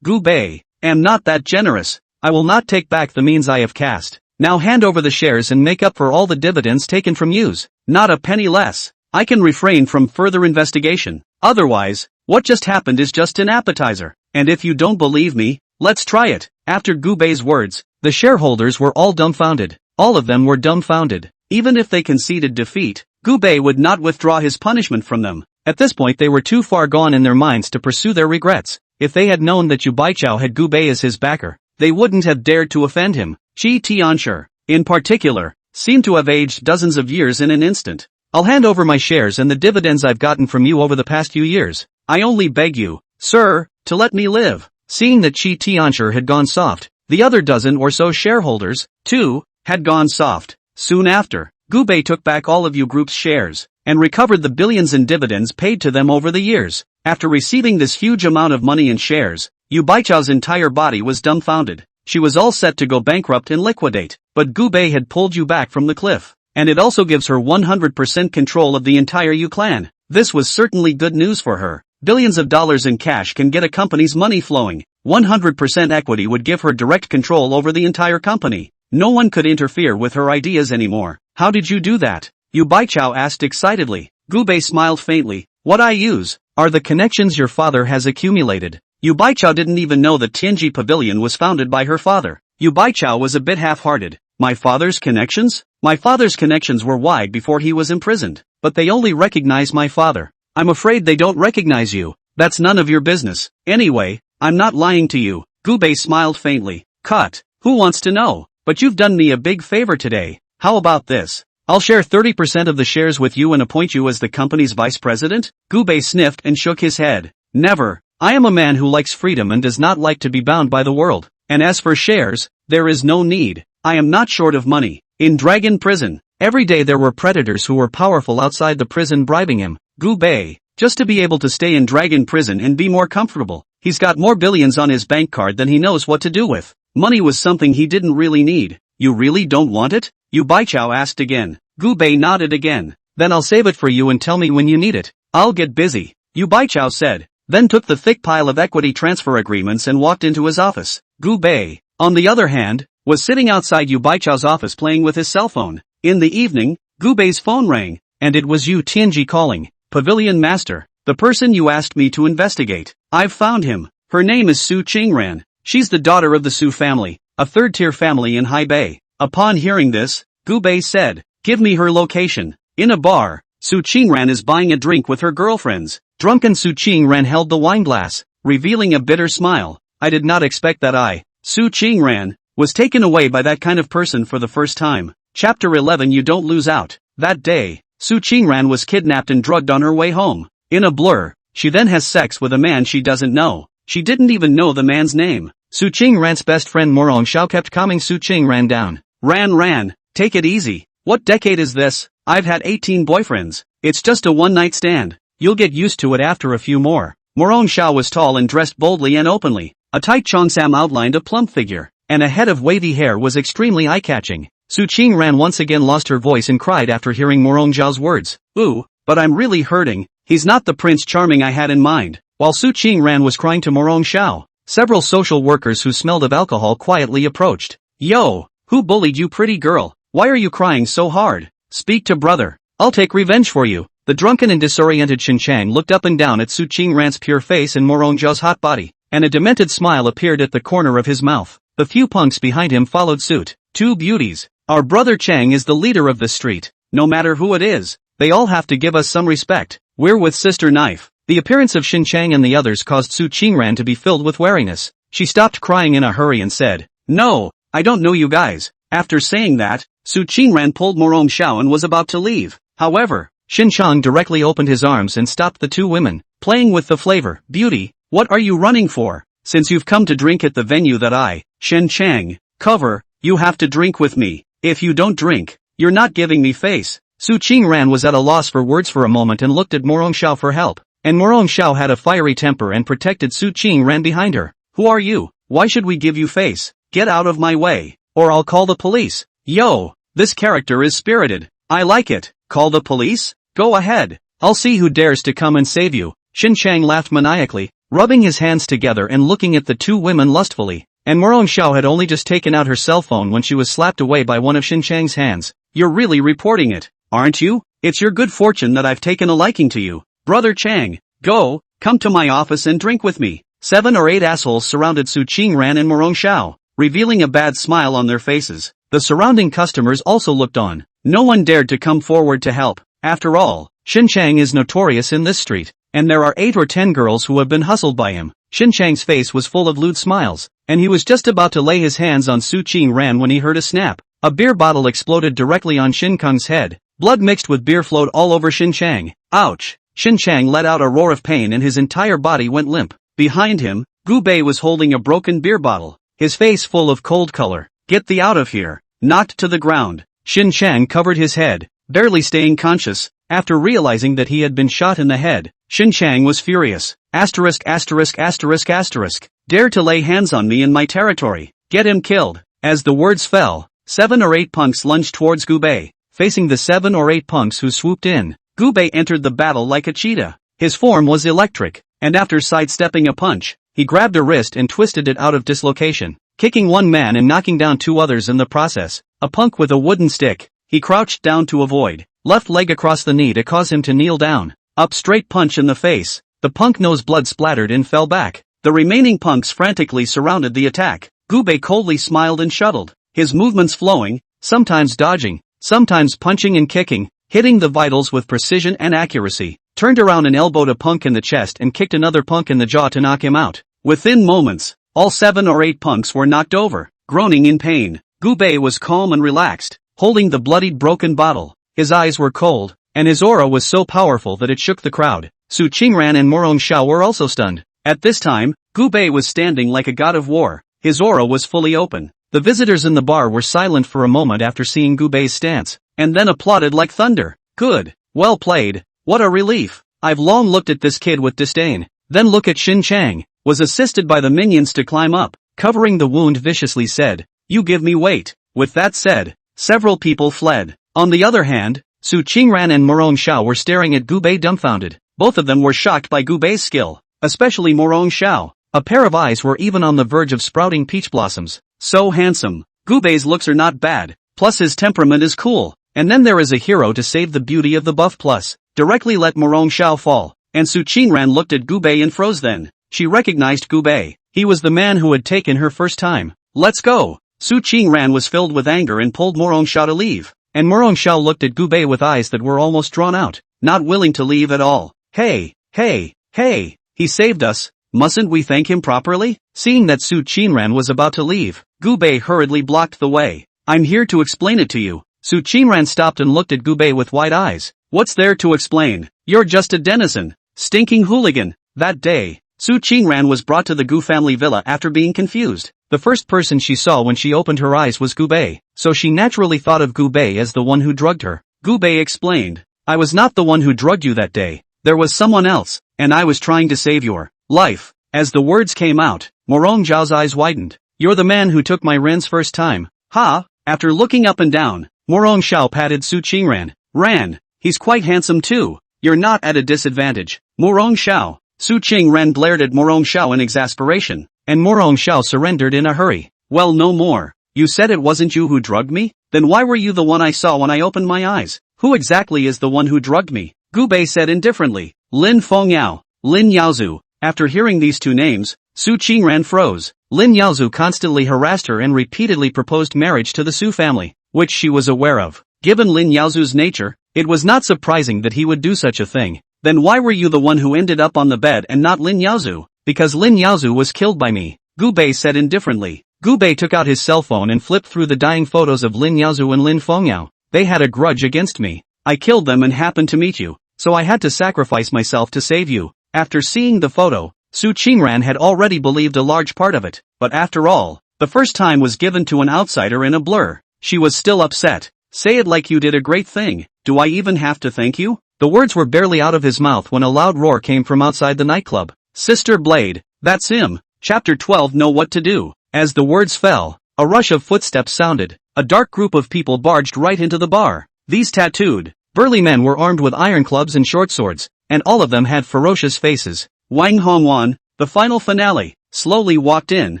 Speaker 1: Gubei, am not that generous. I will not take back the means I have cast. Now hand over the shares and make up for all the dividends taken from yous. Not a penny less. I can refrain from further investigation. Otherwise, what just happened is just an appetizer. And if you don't believe me, let's try it. After Gubei's words, the shareholders were all dumbfounded. All of them were dumbfounded. Even if they conceded defeat, Gubei would not withdraw his punishment from them. At this point they were too far gone in their minds to pursue their regrets. If they had known that Yu Baichao had Gubei as his backer, they wouldn't have dared to offend him. Qi Tianshi, in particular, seemed to have aged dozens of years in an instant. I'll hand over my shares and the dividends I've gotten from you over the past few years. I only beg you, sir, to let me live. Seeing that Qi Tianshi had gone soft, the other dozen or so shareholders, too, had gone soft. Soon after, Gubei took back all of Yu Group's shares, and recovered the billions in dividends paid to them over the years. After receiving this huge amount of money in shares, Yu Baichao's entire body was dumbfounded. She was all set to go bankrupt and liquidate, but Gubei had pulled Yu back from the cliff. And it also gives her 100% control of the entire Yu clan. This was certainly good news for her. Billions of dollars in cash can get a company's money flowing. 100% equity would give her direct control over the entire company. No one could interfere with her ideas anymore. How did you do that? Yu Baichao asked excitedly. Gubei smiled faintly. What I use are the connections your father has accumulated. Yu Baichao didn't even know that Tianji Pavilion was founded by her father. Yu Baichao was a bit half-hearted. My father's connections? My father's connections were wide before he was imprisoned, but they only recognize my father. I'm afraid they don't recognize you. That's none of your business. Anyway, I'm not lying to you. Gubei smiled faintly. Cut. Who wants to know? But you've done me a big favor today. How about this? I'll share 30% of the shares with you and appoint you as the company's vice president? Gubei sniffed and shook his head. Never. I am a man who likes freedom and does not like to be bound by the world. And as for shares, there is no need. I am not short of money. In Dragon Prison, every day there were predators who were powerful outside the prison bribing him. Gubei, just to be able to stay in Dragon Prison and be more comfortable. He's got more billions on his bank card than he knows what to do with. Money was something he didn't really need. You really don't want it? Yu Baichao asked again. Gubei nodded again. Then I'll save it for you and tell me when you need it. I'll get busy, Yu Baichao said. Then took the thick pile of equity transfer agreements and walked into his office. Gubei, on the other hand, was sitting outside Yu Baichao's office playing with his cell phone. In the evening, Gubei's phone rang, and it was Yu Tianji calling. Pavilion Master, the person you asked me to investigate. I've found him. Her name is Su Qingran. She's the daughter of the Su family, a third-tier family in Haibei. Upon hearing this, Gubei said, give me her location. In a bar, Su Qingran is buying a drink with her girlfriends. Drunken Su Qingran held the wine glass, revealing a bitter smile. I did not expect that Su Qingran, was taken away by that kind of person for the first time. Chapter 11. You don't lose out. That day, Su Qingran was kidnapped and drugged on her way home. In a blur, she then has sex with a man she doesn't know. She didn't even know the man's name. Su Qingran's best friend Morong Xiao kept calming Su Qingran down. Ran, take it easy. What decade is this? I've had 18 boyfriends. It's just a one-night stand. You'll get used to it after a few more. Morong Xiao was tall and dressed boldly and openly. A tight cheongsam outlined a plump figure, and a head of wavy hair was extremely eye-catching. Su Qingran once again lost her voice and cried after hearing Morong Xiao's words. Ooh, but I'm really hurting. He's not the Prince Charming I had in mind. While Su Qingran was crying to Morong Xiao, several social workers who smelled of alcohol quietly approached. Yo, who bullied you, pretty girl? Why are you crying so hard? Speak to brother. I'll take revenge for you. The drunken and disoriented Shin-chang looked up and down at Su Qingran's pure face and Morongjiao's hot body, and a demented smile appeared at the corner of his mouth. The few punks behind him followed suit. Two beauties. Our brother Chang is the leader of the street. No matter who it is, they all have to give us some respect. We're with Sister Knife. The appearance of Shin-chang and the others caused Su Qingran to be filled with wariness. She stopped crying in a hurry and said, "No, I don't know you guys." After saying that, Su Qingran pulled Morongxiao and was about to leave. However, Shin-chang directly opened his arms and stopped the two women, playing with the flavor. "Beauty, what are you running for? Since you've come to drink at the venue that I, Shin-chang, cover, you have to drink with me. If you don't drink, you're not giving me face." Su Qingran was at a loss for words for a moment and looked at Morongxiao for help. And Morongxiao had a fiery temper and protected Su Qingran behind her. "Who are you? Why should we give you face? Get out of my way, or I'll call the police." "Yo, this character is spirited. I like it. Call the police? Go ahead. I'll see who dares to come and save you." Shin-chang laughed maniacally, rubbing his hands together and looking at the two women lustfully. And Morongxiao had only just taken out her cell phone when she was slapped away by one of Shin-chang's hands. "You're really reporting it, aren't you? It's your good fortune that I've taken a liking to you. Brother Chang, come to my office and drink with me." 7 or 8 assholes surrounded Su Qingran and Morongxiao, revealing a bad smile on their faces. The surrounding customers also looked on. No one dared to come forward to help. After all, Shin-chang is notorious in this street, and there are 8 or 10 girls who have been hustled by him. Shin-chang's face was full of lewd smiles, and he was just about to lay his hands on Su Qingran when he heard a snap. A beer bottle exploded directly on Shin-kung's head. Blood mixed with beer flowed all over Shin-chang. Ouch! Shin-chang let out a roar of pain and his entire body went limp. Behind him, Gu Bei was holding a broken beer bottle, his face full of cold color. "Get thee out of here!" Knocked to the ground, Shin-chang covered his head, barely staying conscious. After realizing that he had been shot in the head, Shin-chang was furious. Asterisk asterisk asterisk asterisk. "Dare to lay hands on me in my territory. Get him killed." As the words fell, 7 or 8 punks lunged towards Gu Bei. Facing the 7 or 8 punks who swooped in, Gu Bei entered the battle like a cheetah. His form was electric, and after sidestepping a punch, he grabbed a wrist and twisted it out of dislocation, kicking one man and knocking down 2 others in the process. A punk with a wooden stick, he crouched down to avoid. Left leg across the knee to cause him to kneel down. Up straight punch in the face. The punk nose blood splattered and fell back. The remaining punks frantically surrounded the attack. Gu Bei coldly smiled and shuttled, his movements flowing, sometimes dodging, sometimes punching and kicking, hitting the vitals with precision and accuracy. Turned around and elbowed a punk in the chest and kicked another punk in the jaw to knock him out. Within moments, all 7 or 8 punks were knocked over, groaning in pain. Gu Bei was calm and relaxed, holding the bloodied broken bottle. His eyes were cold, and his aura was so powerful that it shook the crowd. Su Qingran and Morongxiao were also stunned. At this time, Gu Bei was standing like a god of war. His aura was fully open. The visitors in the bar were silent for a moment after seeing Gu Bei's stance, and then applauded like thunder. "Good. Well played. What a relief. I've long looked at this kid with disdain." Then look at Shin-chang, was assisted by the minions to climb up, covering the wound viciously said, "You give me weight." With that said, several people fled. On the other hand, Su Qingran and Morongxiao were staring at Gu Bei dumbfounded. Both of them were shocked by Gu Bei's skill, especially Morongxiao. A pair of eyes were even on the verge of sprouting peach blossoms. So handsome. Gu Bei's looks are not bad, plus his temperament is cool. And then there is a hero to save the beauty of the buff plus. Directly let Morongxiao fall. And Su Qingran looked at Gu Bei and froze then. She recognized Gu Bei. He was the man who had taken her first time. "Let's go." Su Qingran was filled with anger and pulled Morongxiao to leave. And Morongxiao looked at Gu Bei with eyes that were almost drawn out, not willing to leave at all. Hey, he saved us. Mustn't we thank him properly?" Seeing that Su Qingran was about to leave, Gu Bei hurriedly blocked the way. "I'm here to explain it to you." Su Qingran stopped and looked at Gu Bei with wide eyes. "What's there to explain? You're just a denizen. Stinking hooligan." That day, Su Qingran was brought to the Gu family villa after being confused. The first person she saw when she opened her eyes was Gu Bei, so she naturally thought of Gu Bei as the one who drugged her. Gu Bei explained, "I was not the one who drugged you that day. There was someone else, and I was trying to save your life." As the words came out, Morongjiao's eyes widened. "You're the man who took my Ren's first time, huh?" After looking up and down, Morongxiao patted Su Qingran. "Ran, he's quite handsome too. You're not at a disadvantage." Morongxiao. Su Qingran glared at Morongxiao in exasperation. and Morong Xiao surrendered in a hurry. Well, no more. You said it wasn't you who drugged me? Then why were you the one I saw when I opened my eyes? Who exactly is the one who drugged me? Gu Bei said indifferently. Lin Fengyao, Lin Yaozu. After hearing these two names, Su Qingran froze. Lin Yaozu constantly harassed her and repeatedly proposed marriage to the Su family, which she was aware of. Given Lin Yaozu's nature, it was not surprising that he would do such a thing. Then why were you the one who ended up on the bed and not Lin Yaozu? Because Lin Yaozu was killed by me, Gu Bei said indifferently. Gu Bei took out his cell phone and flipped through the dying photos of Lin Yaozu and Lin Fengyao. They had a grudge against me. I killed them and happened to meet you, so I had to sacrifice myself to save you. After seeing the photo, Su Qingran had already believed a large part of it, but after all, the first time was given to an outsider in a blur. She was still upset. Say it like you did a great thing. Do I even have to thank you? The words were barely out of his mouth when a loud roar came from outside the nightclub. Sister Blade, that's him. Chapter 12. Know what to do. As the words fell, a rush of footsteps sounded. A dark group of people barged right into the bar. These tattooed, burly men were armed with iron clubs and short swords, and all of them had ferocious faces. Wang Hongwan, the final finale, slowly walked in,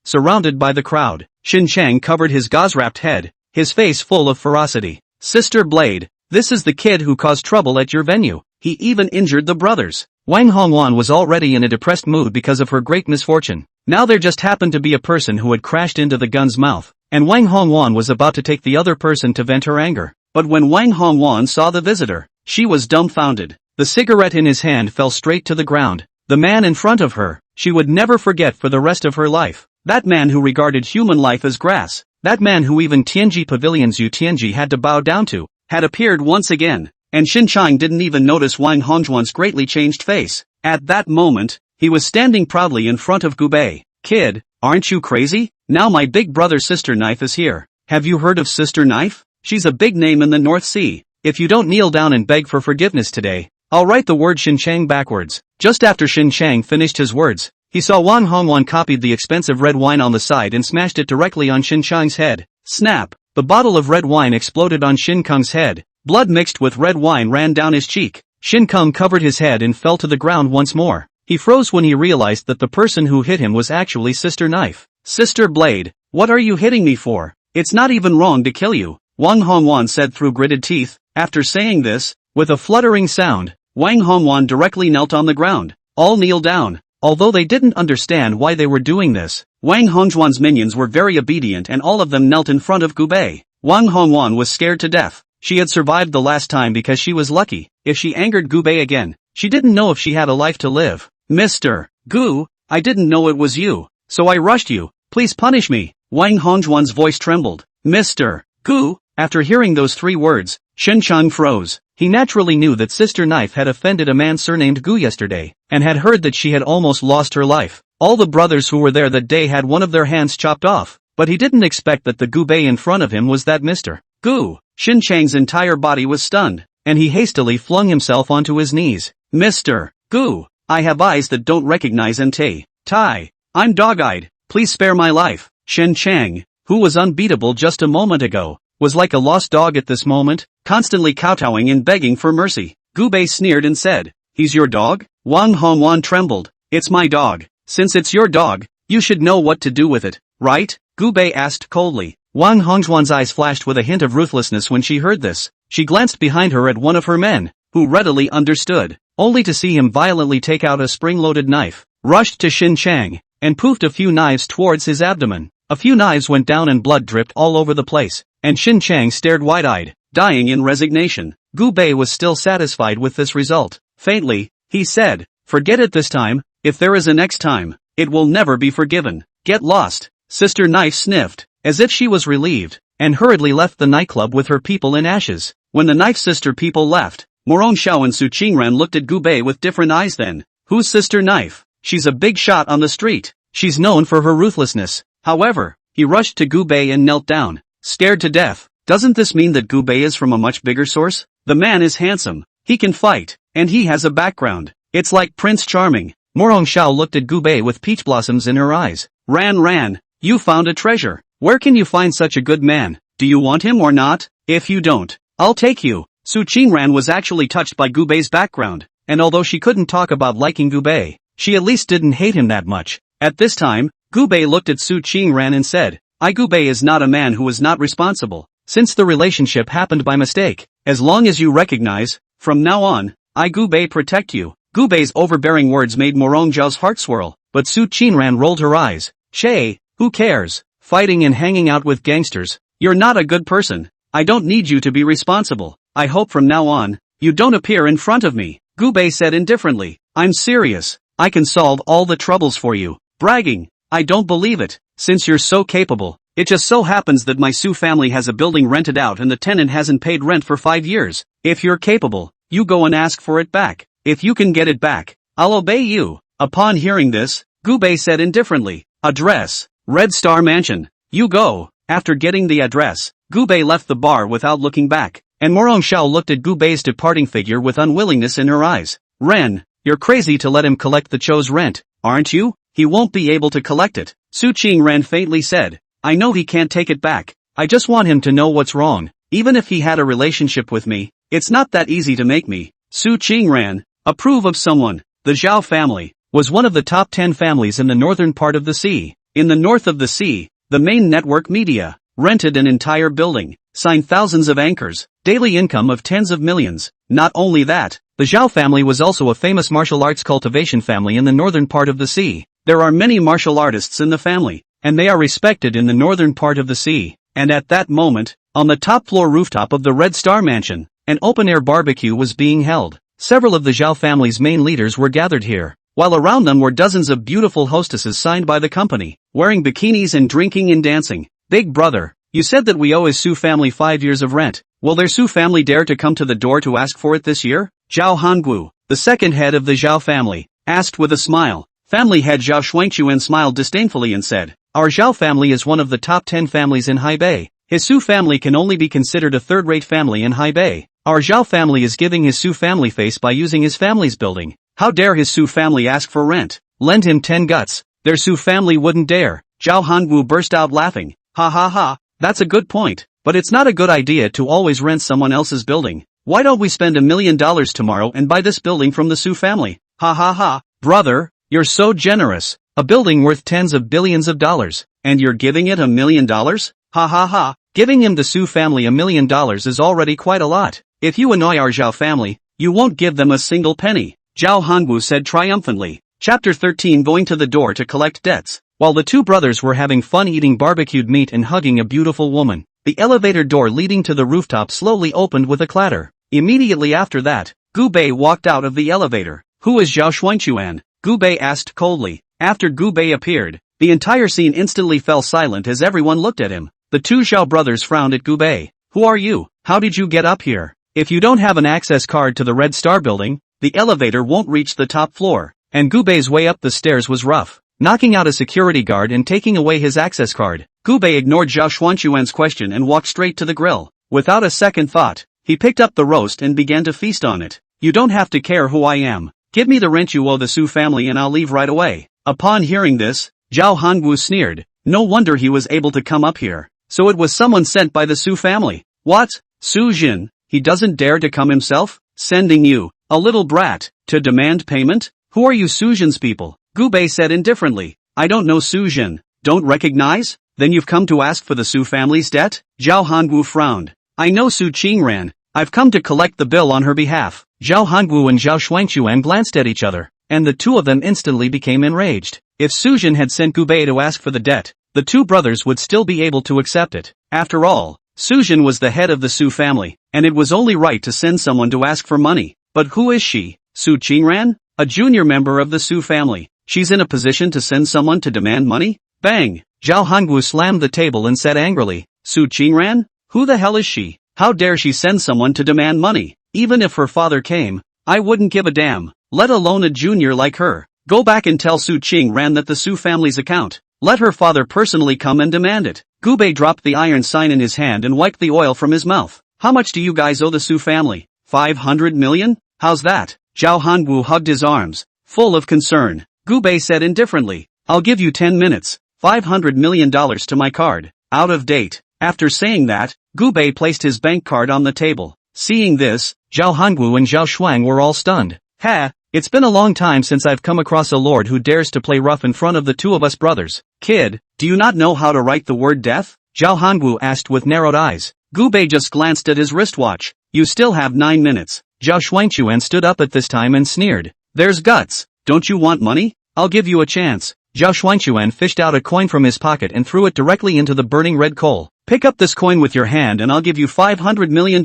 Speaker 1: surrounded by the crowd. Xin Chang covered his gauze-wrapped head, his face full of ferocity. Sister Blade, this is the kid who caused trouble at your venue. He even injured the brothers. Wang Hongwan was already in a depressed mood because of her great misfortune. Now there just happened to be a person who had crashed into the gun's mouth, and Wang Hongwan was about to take the other person to vent her anger. But when Wang Hongwan saw the visitor, she was dumbfounded. The cigarette in his hand fell straight to the ground. The man in front of her, she would never forget for the rest of her life. That man who regarded human life as grass, that man who even Tianji Pavilion's Yu Tianji had to bow down to, had appeared once again, and Xin Chang didn't even notice Wang Hongwan's greatly changed face. At that moment, he was standing proudly in front of Gu Bei. Kid, aren't you crazy? Now my big brother Sister Knife is here. Have you heard of Sister Knife? She's a big name in the North Sea. If you don't kneel down and beg for forgiveness today, I'll write the word Xin Chang backwards. Just after Xin Chang finished his words, he saw Wang Hongwan copied the expensive red wine on the side and smashed it directly on Xin Chang's head. Snap! The bottle of red wine exploded on Xin Kung's head. Blood mixed with red wine ran down his cheek. Xin Kung covered his head and fell to the ground once more. He froze when he realized that the person who hit him was actually Sister Knife. Sister Blade, what are you hitting me for? It's not even wrong to kill you, Wang Hongwan said through gritted teeth. After saying this, with a fluttering sound, Wang Hongwan directly knelt on the ground. All kneel down. Although they didn't understand why they were doing this, Wang Hongwan's minions were very obedient and all of them knelt in front of Gu Bei. Wang Hongwan was scared to death. She had survived the last time because she was lucky. If she angered Gu Bei again, she didn't know if she had a life to live. Mr. Gu, I didn't know it was you, so I rushed you. Please punish me. Wang Hongwan's voice trembled. Mr. Gu. After hearing those three words, Shen Chang froze. He naturally knew that Sister Knife had offended a man surnamed Gu yesterday, and had heard that she had almost lost her life. All the brothers who were there that day had one of their hands chopped off, but he didn't expect that the Gu Bei in front of him was that Mr. Gu. Shin Chang's entire body was stunned, and he hastily flung himself onto his knees. Mr. Gu, I have eyes that don't recognize Entei. Tai. I'm dog-eyed. Please spare my life. Shen Chang, who was unbeatable just a moment ago, was like a lost dog at this moment, constantly kowtowing and begging for mercy. Gu Bei sneered and said, "He's your dog?" Wang Hongwan trembled. "It's my dog. Since it's your dog, you should know what to do with it, right?" Gu Bei asked coldly. Wang Hongwan's eyes flashed with a hint of ruthlessness when she heard this. She glanced behind her at one of her men, who readily understood, only to see him violently take out a spring-loaded knife, rushed to Xin Chang, and poofed a few knives towards his abdomen. A few knives went down and blood dripped all over the place, and Xin Chang stared wide-eyed, dying in resignation. Gu Bei was still satisfied with this result. Faintly, he said, "Forget it this time. If there is a next time, it will never be forgiven. Get lost." Sister Knife sniffed, as if she was relieved, and hurriedly left the nightclub with her people in ashes. When the Knife Sister people left, Morong Xiao and Su Qingran looked at Gu Bei with different eyes then. Who's Sister Knife? She's a big shot on the street. She's known for her ruthlessness. However, he rushed to Gu Bei and knelt down, scared to death. Doesn't this mean that Gu Bei is from a much bigger source? The man is handsome, he can fight, and he has a background. It's like Prince Charming. Morong Xiao looked at Gu Bei with peach blossoms in her eyes. Ran, you found a treasure. Where can you find such a good man? Do you want him or not? If you don't, I'll take you. Su Qingran was actually touched by Gu Bei's background, and although she couldn't talk about liking Gu Bei, she at least didn't hate him that much. At this time, Gubei looked at Su Qingran and said, Gubei is not a man who is not responsible, since the relationship happened by mistake. As long as you recognize, from now on, Gubei protect you. Gubei's overbearing words made Morong Zhao's heart swirl, but Su Qingran rolled her eyes. Shay, who cares? Fighting and hanging out with gangsters. You're not a good person. I don't need you to be responsible. I hope from now on, you don't appear in front of me. Gubei said indifferently. I'm serious. I can solve all the troubles for you. Bragging. I don't believe it. Since you're so capable, it just so happens that my Su family has a building rented out and the tenant hasn't paid rent for 5 years. If you're capable, you go and ask for it back. If you can get it back, I'll obey you. Upon hearing this, Gubei said indifferently, Address, Red Star Mansion. You go. After getting the address, Gubei left the bar without looking back, and Morong Zhao looked at Gubei's departing figure with unwillingness in her eyes. Ren, you're crazy to let him collect the Cho's rent, aren't you? He won't be able to collect it. Su Qingran faintly said, I know he can't take it back. I just want him to know what's wrong. Even if he had a relationship with me, it's not that easy to make me. Su Qingran, approve of someone. The Zhao family was one of the top 10 families in the northern part of the sea. In the north of the sea, the main network media rented an entire building, signed thousands of anchors, daily income of tens of millions. Not only that, the Zhao family was also a famous martial arts cultivation family in the northern part of the sea. There are many martial artists in the family, and they are respected in the northern part of the sea. And at that moment, on the top floor rooftop of the Red Star Mansion, an open-air barbecue was being held. Several of the Zhao family's main leaders were gathered here, while around them were dozens of beautiful hostesses signed by the company, wearing bikinis and drinking and dancing. Big brother, you said that we owe his Su family 5 years of rent. Will their Su family dare to come to the door to ask for it this year? Zhao Honggu, the second head of the Zhao family, asked with a smile. Family head Zhao Shuangchuan smiled disdainfully and said, Our Zhao family is one of the top 10 families in Haibei. His Su family can only be considered a third-rate family in Haibei. Our Zhao family is giving his Su family face by using his family's building. How dare his Su family ask for rent? Lend him 10 guts. Their Su family wouldn't dare. Zhao Hongwu burst out laughing. Ha ha ha, that's a good point. But it's not a good idea to always rent someone else's building. Why don't we spend $1 million tomorrow and buy this building from the Su family? Ha ha ha. Brother, you're so generous. A building worth tens of billions of dollars. And you're giving it $1 million? Ha ha ha. Giving him the Su family $1 million is already quite a lot. If you annoy our Zhao family, you won't give them a single penny. Zhao Hongwu said triumphantly. Chapter 13 Going to the door to collect debts. While the two brothers were having fun eating barbecued meat and hugging a beautiful woman, the elevator door leading to the rooftop slowly opened with a clatter. Immediately after that, Gubei walked out of the elevator. Who is Zhao Shuangchuan? Gubei asked coldly. After Gubei appeared, the entire scene instantly fell silent as everyone looked at him. The two Zhao brothers frowned at Gubei. Who are you? How did you get up here? If you don't have an access card to the Red Star building, the elevator won't reach the top floor. And Gubei's way up the stairs was rough, knocking out a security guard and taking away his access card. Gubei ignored Zhao Shuangchuan's question and walked straight to the grill. Without a second thought, he picked up the roast and began to feast on it. You don't have to care who I am. Give me the rent you owe the Su family and I'll leave right away. Upon hearing this, Zhao Hongwu sneered. No wonder he was able to come up here. So it was someone sent by the Su family. What? Su Jin, he doesn't dare to come himself? Sending you, a little brat, to demand payment? Who are you Su Jin's people? Gubei said indifferently. I don't know Su Jin. Don't recognize? Then you've come to ask for the Su family's debt? Zhao Hongwu frowned. I know Su Qingran. I've come to collect the bill on her behalf. Zhao Hongwu and Zhao Shuangchuan glanced at each other, and the two of them instantly became enraged. If Su Jin had sent Gubei to ask for the debt, the two brothers would still be able to accept it. After all, Su Jin was the head of the Su family, and it was only right to send someone to ask for money. But who is she? Su Qingran? A junior member of the Su family. She's in a position to send someone to demand money? Bang! Zhao Hongwu slammed the table and said angrily, Su Qingran? Who the hell is she? How dare she send someone to demand money? Even if her father came, I wouldn't give a damn, let alone a junior like her. Go back and tell Su Qingran that the Su family's account. Let her father personally come and demand it. Gubei dropped the iron sign in his hand and wiped the oil from his mouth. How much do you guys owe the Su family? 500 million? How's that? Zhao Hongwu hugged his arms, full of concern. Gubei said indifferently, I'll give you 10 minutes, $500 million to my card. Out of date. After saying that, Gubei placed his bank card on the table. Seeing this, Zhao Hongwu and Zhao Shuang were all stunned. Ha, It's been a long time since I've come across a lord who dares to play rough in front of the two of us brothers. Kid, do you not know how to write the word death? Zhao Hangwu asked with narrowed eyes. Gu Bei just glanced at his wristwatch. You still have 9 minutes. Zhao Xuanquan stood up at this time and sneered. There's guts. Don't you want money? I'll give you a chance. Zhao Xuanquan fished out a coin from his pocket and threw it directly into the burning red coal. Pick up this coin with your hand and I'll give you $500 million.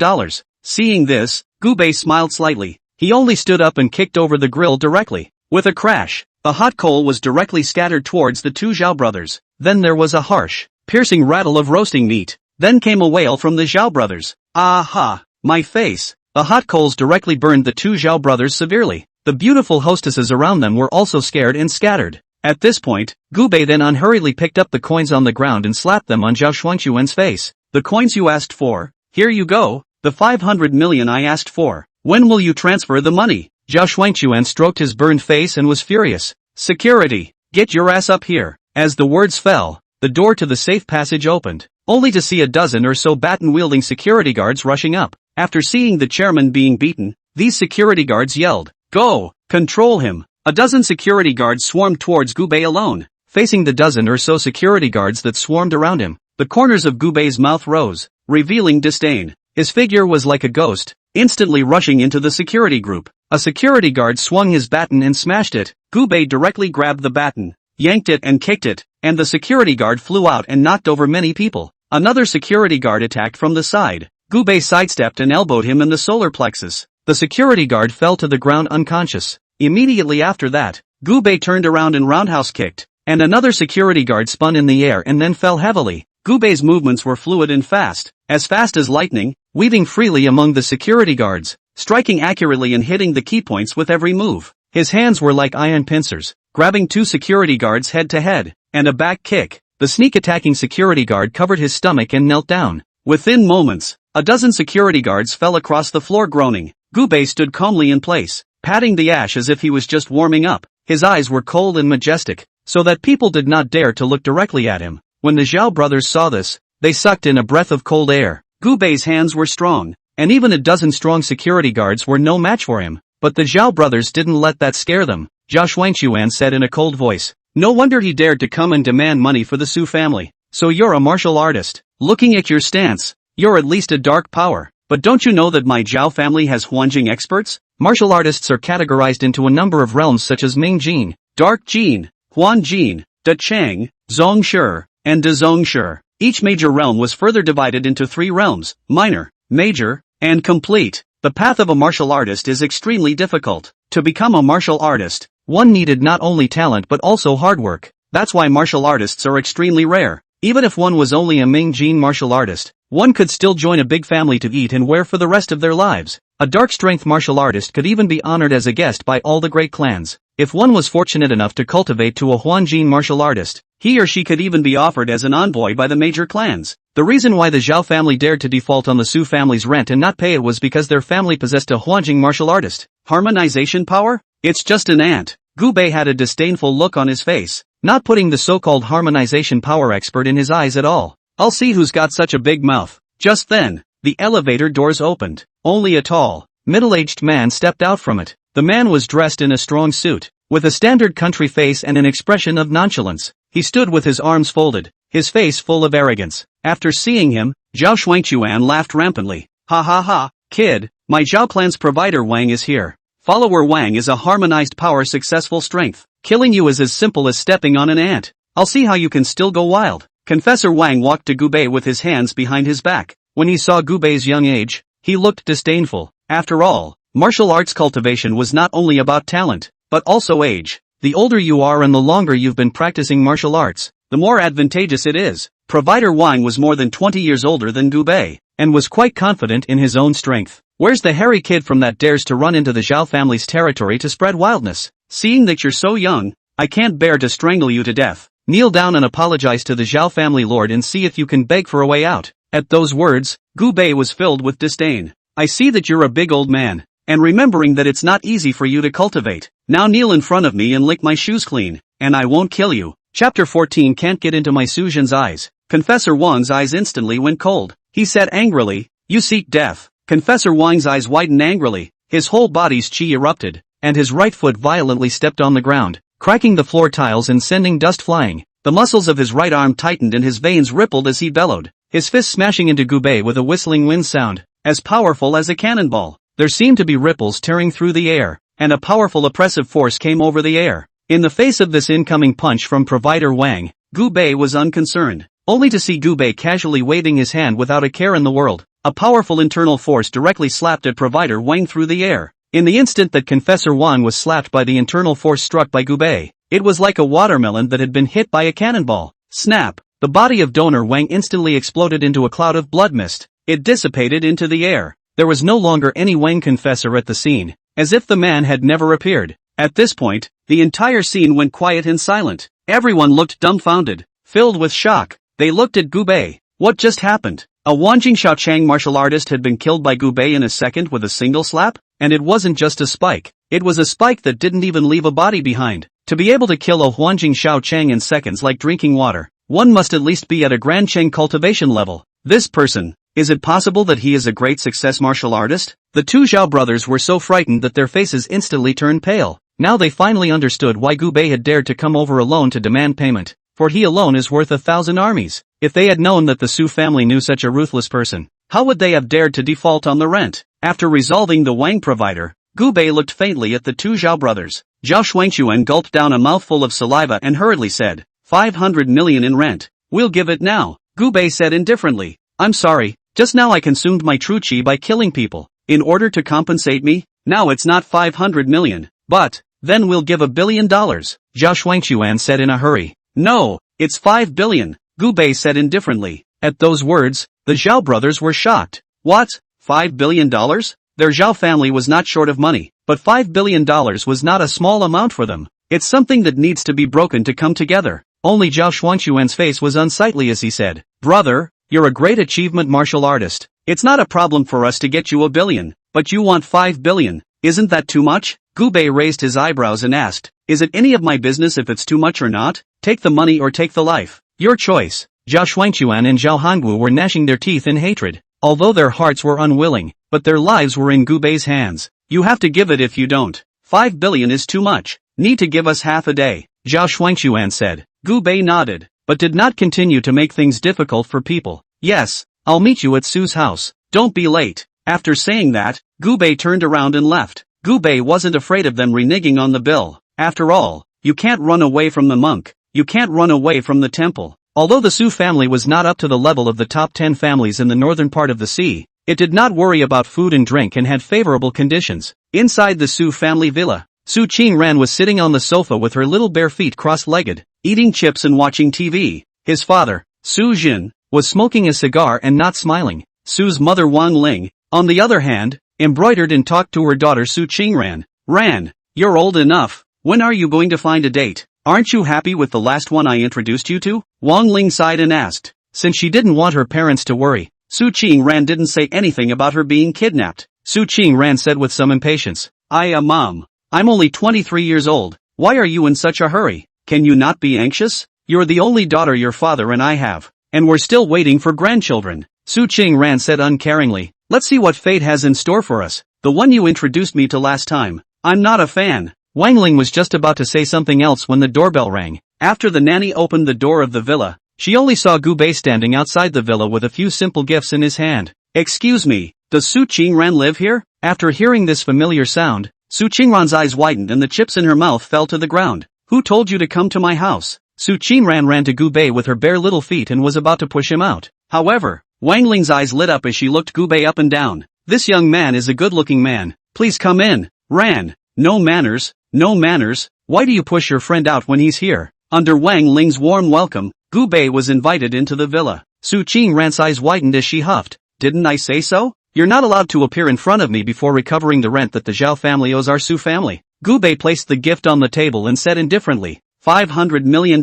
Speaker 1: Seeing this, Gu Bei smiled slightly. He only stood up and kicked over the grill directly. With a crash, the hot coal was directly scattered towards the two Zhao brothers. Then there was a harsh, piercing rattle of roasting meat. Then came a wail from the Zhao brothers. Aha! My face! The hot coals directly burned the two Zhao brothers severely. The beautiful hostesses around them were also scared and scattered. At this point, Gu Bei then unhurriedly picked up the coins on the ground and slapped them on Zhao Xuanquan's face. The coins you asked for? Here you go. The 500 million I asked for. When will you transfer the money? Zhao Xuanquan stroked his burned face and was furious. Security! Get your ass up here. As the words fell, the door to the safe passage opened, only to see a dozen or so baton-wielding security guards rushing up. After seeing the chairman being beaten, these security guards yelled, Go! Control him! A dozen security guards swarmed towards Gu Bei alone. Facing the dozen or so security guards that swarmed around him, the corners of Gu Bei's mouth rose, revealing disdain. His figure was like a ghost, instantly rushing into the security group. A security guard swung his baton and smashed it. Gu Bei directly grabbed the baton, yanked it and kicked it, and the security guard flew out and knocked over many people. Another security guard attacked from the side. Gu Bei sidestepped and elbowed him in the solar plexus. The security guard fell to the ground unconscious. Immediately after that, Gu Bei turned around and roundhouse kicked, and another security guard spun in the air and then fell heavily. Gu Bei's movements were fluid and fast as lightning, weaving freely among the security guards, striking accurately and hitting the key points with every move. His hands were like iron pincers, grabbing two security guards head to head, and a back kick. The sneak-attacking security guard covered his stomach and knelt down. Within moments, a dozen security guards fell across the floor groaning. Gu Bei stood calmly in place, patting the ash as if he was just warming up. His eyes were cold and majestic, so that people did not dare to look directly at him. When the Zhao brothers saw this, they sucked in a breath of cold air. Gu Bei's hands were strong, and even a dozen strong security guards were no match for him. But the Zhao brothers didn't let that scare them. Zhao Xuanquan said in a cold voice. No wonder he dared to come and demand money for the Su family. So you're a martial artist. Looking at your stance, you're at least a dark power. But don't you know that my Zhao family has Huanjing experts? Martial artists are categorized into a number of realms such as Ming Jin, Dark Jin, Huan Jin, Da Chang, Zong Shi, and Da Zong Shi. Each major realm was further divided into 3 realms, minor, major, and complete. The path of a martial artist is extremely difficult. To become a martial artist, one needed not only talent but also hard work. That's why martial artists are extremely rare. Even if one was only a Ming Jin martial artist, one could still join a big family to eat and wear for the rest of their lives. A dark strength martial artist could even be honored as a guest by all the great clans. If one was fortunate enough to cultivate to a Huanjin martial artist, he or she could even be offered as an envoy by the major clans. The reason why the Zhao family dared to default on the Su family's rent and not pay it was because their family possessed a Huanjing martial artist. Harmonization power? It's just an ant. Gu Bei had a disdainful look on his face, not putting the so-called harmonization power expert in his eyes at all. I'll see who's got such a big mouth. Just then, the elevator doors opened. Only a tall, middle-aged man stepped out from it. The man was dressed in a strong suit, with a standard country face and an expression of nonchalance. He stood with his arms folded, his face full of arrogance. After seeing him, Zhao Xuanquan laughed rampantly. Ha ha ha, kid, my Zhao clan's provider Wang is here. Follower Wang is a harmonized power successful strength. Killing you is as simple as stepping on an ant. I'll see how you can still go wild. Confessor Wang walked to Gu Bei with his hands behind his back. When he saw Gu Bei's young age, he looked disdainful. After all, martial arts cultivation was not only about talent, but also age. The older you are and the longer you've been practicing martial arts, the more advantageous it is. Provider Wang was more than 20 years older than Gu Bei, and was quite confident in his own strength. Where's the hairy kid from that dares to run into the Zhao family's territory to spread wildness? Seeing that you're so young, I can't bear to strangle you to death. Kneel down and apologize to the Zhao family lord and see if you can beg for a way out. At those words, Gu Bei was filled with disdain. I see that you're a big old man, and remembering that it's not easy for you to cultivate. Now kneel in front of me and lick my shoes clean, and I won't kill you. Chapter 14 Can't get into my Suzhen's eyes. Confessor Wang's eyes instantly went cold. He said angrily, You seek death. Confessor Wang's eyes widened angrily. His whole body's chi erupted. and his right foot violently stepped on the ground, cracking the floor tiles and sending dust flying. The muscles of his right arm tightened and his veins rippled as he bellowed, his fist smashing into Gubei with a whistling wind sound, as powerful as a cannonball. There seemed to be ripples tearing through the air, and a powerful oppressive force came over the air. In the face of this incoming punch from Provider Wang, Gubei was unconcerned, only to see Gubei casually waving his hand without a care in the world. A powerful internal force directly slapped at Provider Wang through the air. In the instant that Confessor Wan was slapped by the internal force struck by Gubei, it was like a watermelon that had been hit by a cannonball. Snap! The body of Donor Wang instantly exploded into a cloud of blood mist. It dissipated into the air. There was no longer any Wang Confessor at the scene, as if the man had never appeared. At this point, the entire scene went quiet and silent. Everyone looked dumbfounded, filled with shock. They looked at Gubei. What just happened? A Wanjing Shaochang martial artist had been killed by Gubei in a second with a single slap? And it wasn't just a spike. It was a spike that didn't even leave a body behind. To be able to kill a Wanjing Shaochang in seconds like drinking water, one must at least be at a Grand Cheng cultivation level. This person, is it possible that he is a great success martial artist? The two Zhao brothers were so frightened that their faces instantly turned pale. Now they finally understood why Gubei had dared to come over alone to demand payment, for he alone is worth 1,000 armies. If they had known that the Su family knew such a ruthless person, how would they have dared to default on the rent? After resolving the Wang provider, Gubei looked faintly at the two Zhao brothers. Zhao Shuangchuan gulped down a mouthful of saliva and hurriedly said, 500 million in rent. We'll give it now. Gubei said indifferently, I'm sorry, just now I consumed my true chi by killing people. In order to compensate me, now it's not 500 million, but, then we'll give $1 billion. Zhao Shuangchuan said in a hurry. No, it's 5 billion, Gubei said indifferently. At those words, the Zhao brothers were shocked. What? $5 billion? Their Zhao family was not short of money, but $5 billion was not a small amount for them. It's something that needs to be broken to come together. Only Zhao Shuangchuan's face was unsightly as he said, Brother, you're a great achievement martial artist. It's not a problem for us to get you $1 billion, but you want 5 billion. Isn't that too much? Gubei raised his eyebrows and asked, Is it any of my business if it's too much or not? Take the money or take the life. Your choice. Zhao Shuangchuan and Zhao Hangwu were gnashing their teeth in hatred, although their hearts were unwilling, but their lives were in Gubei's hands. You have to give it if you don't. 5 billion is too much. Need to give us half a day, Zhao Shuangchuan said. Gubei nodded, but did not continue to make things difficult for people. Yes, I'll meet you at Su's house. Don't be late. After saying that, Gubei turned around and left. Gubei wasn't afraid of them reneging on the bill. After all, you can't run away from the monk. You can't run away from the temple. Although the Su family was not up to the level of the top 10 families in the northern part of the sea, it did not worry about food and drink and had favorable conditions. Inside the Su family villa, Su Qingran was sitting on the sofa with her little bare feet cross-legged, eating chips and watching TV. His father, Su Jin, was smoking a cigar and not smiling. Su's mother Wang Ling, on the other hand, embroidered and talked to her daughter Su Qingran. Ran, you're old enough. When are you going to find a date? Aren't you happy with the last one I introduced you to? Wang Ling sighed and asked. Since she didn't want her parents to worry, Su Qingran didn't say anything about her being kidnapped. Su Qingran said with some impatience, Mom. I'm only 23 years old. Why are you in such a hurry? Can you not be anxious? You're the only daughter your father and I have, and we're still waiting for grandchildren. Su Qingran said uncaringly, let's see what fate has in store for us. The one you introduced me to last time. I'm not a fan. Wang Ling was just about to say something else when the doorbell rang. After the nanny opened the door of the villa, she only saw Gubei standing outside the villa with a few simple gifts in his hand. Excuse me, does Su Qingran live here? After hearing this familiar sound, Su Qingran's eyes widened and the chips in her mouth fell to the ground. Who told you to come to my house? Su Qingran ran to Gubei with her bare little feet and was about to push him out. However, Wang Ling's eyes lit up as she looked Gubei up and down. This young man is a good-looking man. Please come in. Ran. No manners. No manners. Why do you push your friend out when he's here? Under Wang Ling's warm welcome, Gubei was invited into the villa. Su Qingran's eyes widened as she huffed. Didn't I say so? You're not allowed to appear in front of me before recovering the rent that the Zhao family owes our Su family. Gubei placed the gift on the table and said indifferently, $500 million.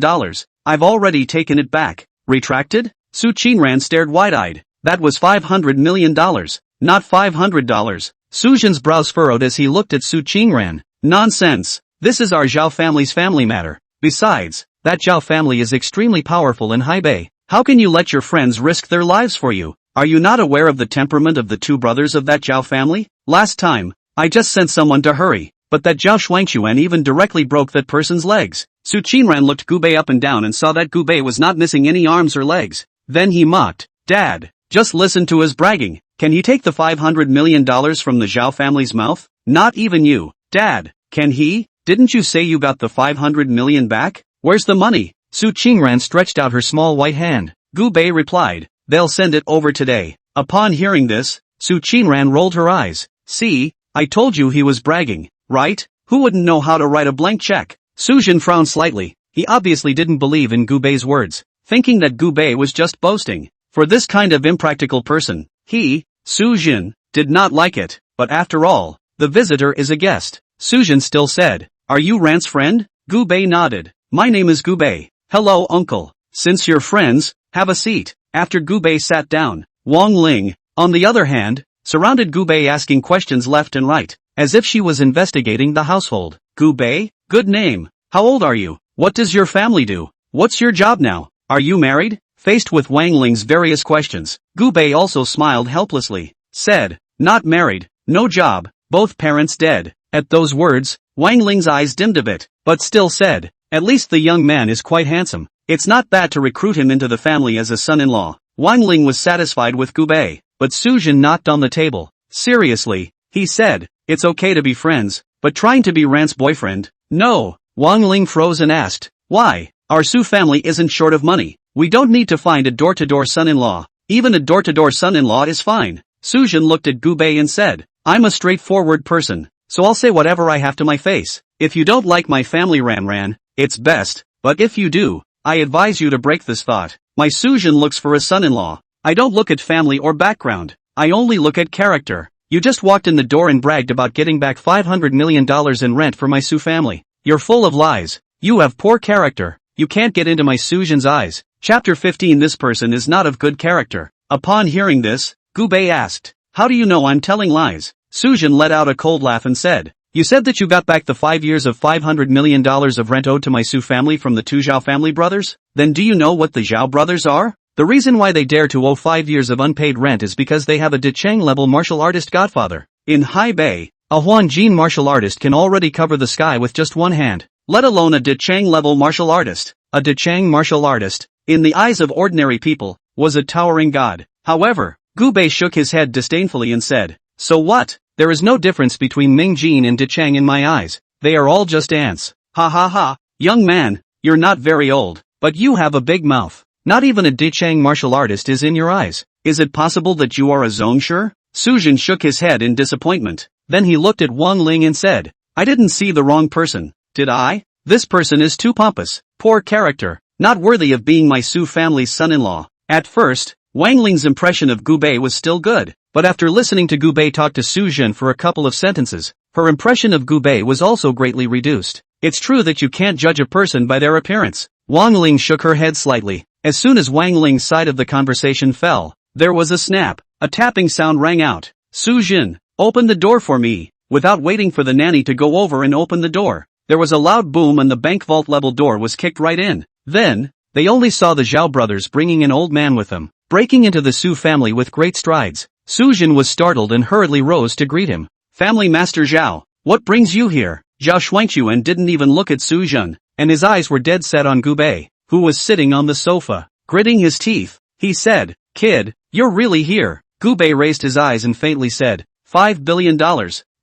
Speaker 1: I've already taken it back. Retracted? Su Qingran stared wide-eyed. That was $500 million, not $500. Su Jin's brows furrowed as he looked at Su Qingran. Nonsense. This is our Zhao family's family matter. Besides, that Zhao family is extremely powerful in Haibei. How can you let your friends risk their lives for you? Are you not aware of the temperament of the two brothers of that Zhao family? Last time, I just sent someone to hurry. but that Zhao Shuangquan even directly broke that person's legs. Su Qinran looked Gubei up and down and saw that Gubei was not missing any arms or legs. Then he mocked, "Dad, just listen to his bragging. Can he take the $500 million from the Zhao family's mouth? Not even you, Dad. Can he? Didn't you say you got the $500 million back? Where's the money?" Su Qinran stretched out her small white hand. Gubei replied, "They'll send it over today." Upon hearing this, Su Qinran rolled her eyes. "See, I told you he was bragging, right? Who wouldn't know how to write a blank check?" Su Jin frowned slightly. He obviously didn't believe in Gubei's words, thinking that Gubei was just boasting. For this kind of impractical person, he, Su Jin, did not like it. But after all, the visitor is a guest. Su Jin still said, "Are you Rant's friend?" Gubei nodded. "My name is Gubei. Hello uncle. Since you're friends, have a seat." After Gubei sat down, Wang Ling, on the other hand, surrounded Gubei asking questions left and right, as if she was investigating the household. "Gubei, good name. How old are you? What does your family do? What's your job now? Are you married?" Faced with Wang Ling's various questions, Gubei also smiled helplessly, said, "Not married, no job, both parents dead." At those words, Wang Ling's eyes dimmed a bit, but still said, "At least the young man is quite handsome. It's not bad to recruit him into the family as a son-in-law." Wang Ling was satisfied with Gubei, but Su Jin knocked on the table. "Seriously," he said, "it's okay to be friends, but trying to be Rant's boyfriend? No." Wang Ling froze and asked, "Why? Our Su family isn't short of money. We don't need to find a door-to-door son-in-law. Even a door-to-door son-in-law is fine." Su Jin looked at Gubei and said, "I'm a straightforward person, so I'll say whatever I have to my face. If you don't like my family Ran, it's best, but if you do, I advise you to break this thought. My Su Jin looks for a son-in-law. I don't look at family or background. I only look at character. You just walked in the door and bragged about getting back $500 million in rent for my Su family. You're full of lies. You have poor character. You can't get into my Su Jin's eyes." Chapter 15. This person is not of good character. Upon hearing this, Gubei asked, "How do you know I'm telling lies?" Su Jin let out a cold laugh and said, "You said that you got back the 5 years of $500 million of rent owed to my Su family from the two Zhao family brothers? Then do you know what the Zhao brothers are? The reason why they dare to owe 5 years of unpaid rent is because they have a Decheng-level martial artist godfather. In Hai Bei, a Huanjin martial artist can already cover the sky with just one hand, let alone a Decheng-level martial artist. A Decheng martial artist, in the eyes of ordinary people, was a towering god." However, Gubei shook his head disdainfully and said, "So what? There is no difference between Ming Jin and Decheng in my eyes. They are all just ants." "Ha ha ha, young man, you're not very old, but you have a big mouth. Not even a Decheng martial artist is in your eyes. Is it possible that you are a Zhongshe?" Su Jin shook his head in disappointment. Then he looked at Wang Ling and said, "I didn't see the wrong person, did I? This person is too pompous, poor character, not worthy of being my Su family's son-in-law." At first, Wang Ling's impression of Gubei was still good, but after listening to Gubei talk to Su Jin for a couple of sentences, her impression of Gubei was also greatly reduced. It's true that you can't judge a person by their appearance. Wang Ling shook her head slightly. As soon as Wang Ling's side of the conversation fell, there was a snap. A tapping sound rang out. "Su Jin, open the door for me." Without waiting for the nanny to go over and open the door, there was a loud boom and the bank vault level door was kicked right in. Then, they only saw the Zhao brothers bringing an old man with them, breaking into the Su family with great strides. Su Jin was startled and hurriedly rose to greet him. "Family Master Zhao, what brings you here?" Zhao Shuangquan didn't even look at Su Jin, and his eyes were dead set on Gubei, who was sitting on the sofa. Gritting his teeth, he said, "Kid, you're really here." Gubei raised his eyes and faintly said, $5 billion.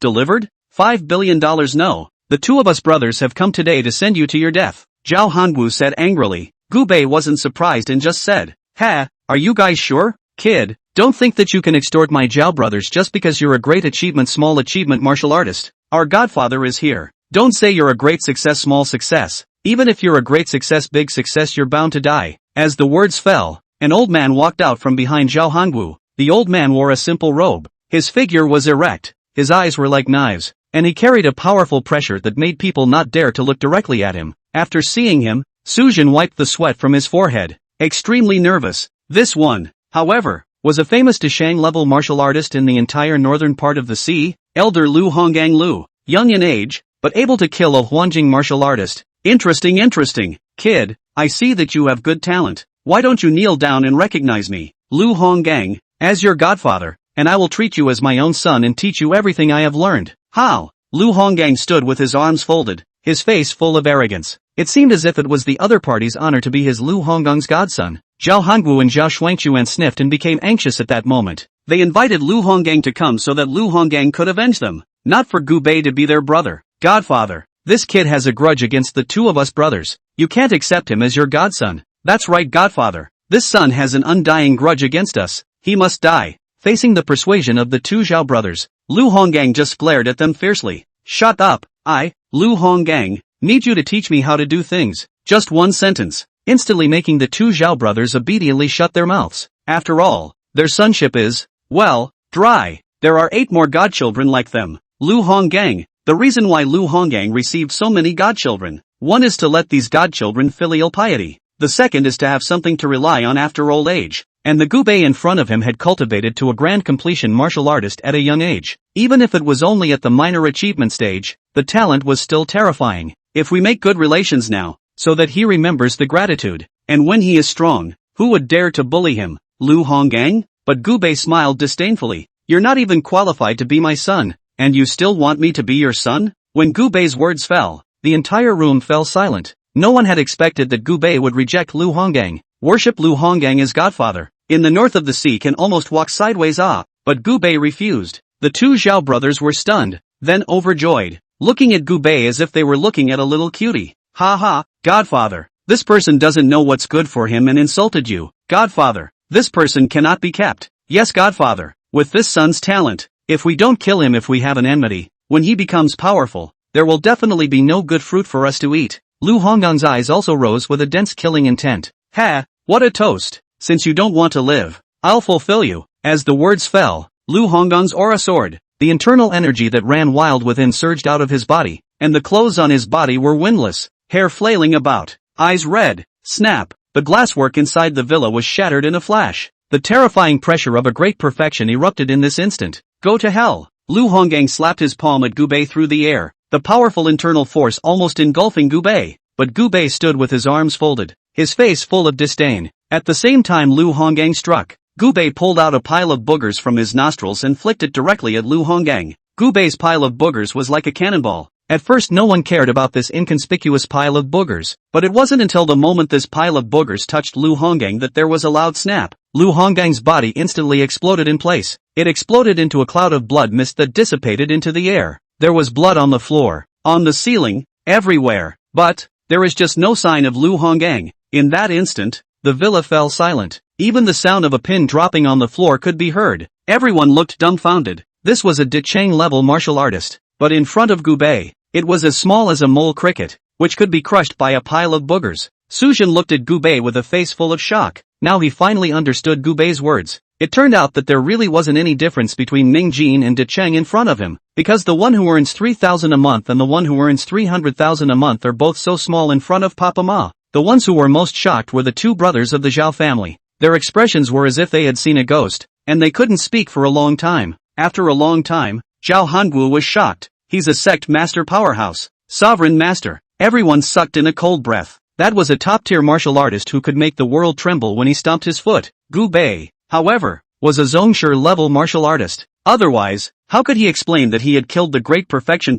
Speaker 1: Delivered? $5 billion? No. The two of us brothers have come today to send you to your death. Zhao Hanwu said angrily. Gubei wasn't surprised and just said, "Ha, are you guys sure? Kid, don't think that you can extort my Zhao brothers just because you're a great achievement small achievement martial artist. Our godfather is here. Don't say you're a great success small success. Even if you're a great success big success you're bound to die." As the words fell, an old man walked out from behind Zhao Hanwu. The old man wore a simple robe. His figure was erect, his eyes were like knives, and he carried a powerful pressure that made people not dare to look directly at him. After seeing him, Su Jin wiped the sweat from his forehead, extremely nervous. This one, however, was a famous Deshang-level martial artist in the entire northern part of the sea, Elder Lu Honggang Lu, young in age, but able to kill a Huanjing martial artist. Interesting. Kid, I see that you have good talent. Why don't you kneel down and recognize me, Lu Honggang, as your godfather, and I will treat you as my own son and teach you everything I have learned. How? Lu Honggang stood with his arms folded, his face full of arrogance. It seemed as if it was the other party's honor to be his Lu Honggang's godson. Zhao Hanguo and Zhao Shuangquan sniffed and became anxious at that moment. They invited Lu Honggang to come so that Lu Honggang could avenge them, not for Gu Bei to be their brother. Godfather, this kid has a grudge against the two of us brothers. You can't accept him as your godson. That's right, Godfather. This son has an undying grudge against us. He must die. Facing the persuasion of the two Zhao brothers, Lu Honggang just glared at them fiercely. Shut up. I, Lu Honggang, need you to teach me how to do things. Just one sentence, instantly making the two Zhao brothers obediently shut their mouths. After all, their sonship is, well, dry. There are 8 more godchildren like them. Lu Honggang, the reason why Lu Honggang received so many godchildren. One is to let these godchildren filial piety. The second is to have something to rely on after old age. And the Gu Bei in front of him had cultivated to a grand completion martial artist at a young age. Even if it was only at the minor achievement stage, the talent was still terrifying. If we make good relations now, so that he remembers the gratitude, and when he is strong, who would dare to bully him? Lu Honggang? But Gu Bei smiled disdainfully. You're not even qualified to be my son, and you still want me to be your son? When Gu Bei's words fell, the entire room fell silent. No one had expected that Gu Bei would reject Lu Honggang. Worship Lu Honggang as godfather. In the north of the sea can almost walk sideways but Gu Bei refused. The two Zhao brothers were stunned, then overjoyed, looking at Gu Bei as if they were looking at a little cutie. Ha ha, Godfather, this person doesn't know what's good for him and insulted you. Godfather, this person cannot be kept. Yes, Godfather, with this son's talent, if we don't kill him, if we have an enmity, when he becomes powerful, there will definitely be no good fruit for us to eat. Lu Honggang's eyes also rose with a dense killing intent. Ha, what a toast. Since you don't want to live, I'll fulfill you. As the words fell, Lu Hongggang's aura soared. The internal energy that ran wild within surged out of his body, and the clothes on his body were windless, hair flailing about, eyes red. Snap! The glasswork inside the villa was shattered in a flash. The terrifying pressure of a great perfection erupted in this instant. Go to hell! Lu Honggang slapped his palm at Gu Bei through the air, the powerful internal force almost engulfing Gu Bei. But Gu Bei stood with his arms folded, his face full of disdain. At the same time Lu Honggang struck, Gu Bei pulled out a pile of boogers from his nostrils and flicked it directly at Lu Honggang. Gu Bei's pile of boogers was like a cannonball. At first no one cared about this inconspicuous pile of boogers, but it wasn't until the moment this pile of boogers touched Lu Honggang that there was a loud snap. Lu Honggang's body instantly exploded in place. It exploded into a cloud of blood mist that dissipated into the air. There was blood on the floor, on the ceiling, everywhere. But there is just no sign of Lu Honggang. In that instant, the villa fell silent. Even the sound of a pin dropping on the floor could be heard. Everyone looked dumbfounded. This was a Dicheng-level martial artist, but in front of Gu Bei, it was as small as a mole cricket, which could be crushed by a pile of boogers. Suzhen looked at Gu Bei with a face full of shock. Now he finally understood Gu Bei's words. It turned out that there really wasn't any difference between Ming Jin and Dicheng in front of him, because the one who earns 3,000 a month and the one who earns 300,000 a month are both so small in front of Papa Ma. The ones who were most shocked were the two brothers of the Zhao family. Their expressions were as if they had seen a ghost, and they couldn't speak for a long time. After a long time, Zhao Hanguo was shocked. He's a sect master powerhouse, sovereign master. Everyone sucked in a cold breath. That was a top-tier martial artist who could make the world tremble when he stomped his foot. Gu Bei, however, was a Zhongshe-level martial artist. Otherwise, how could he explain that he had killed the great perfection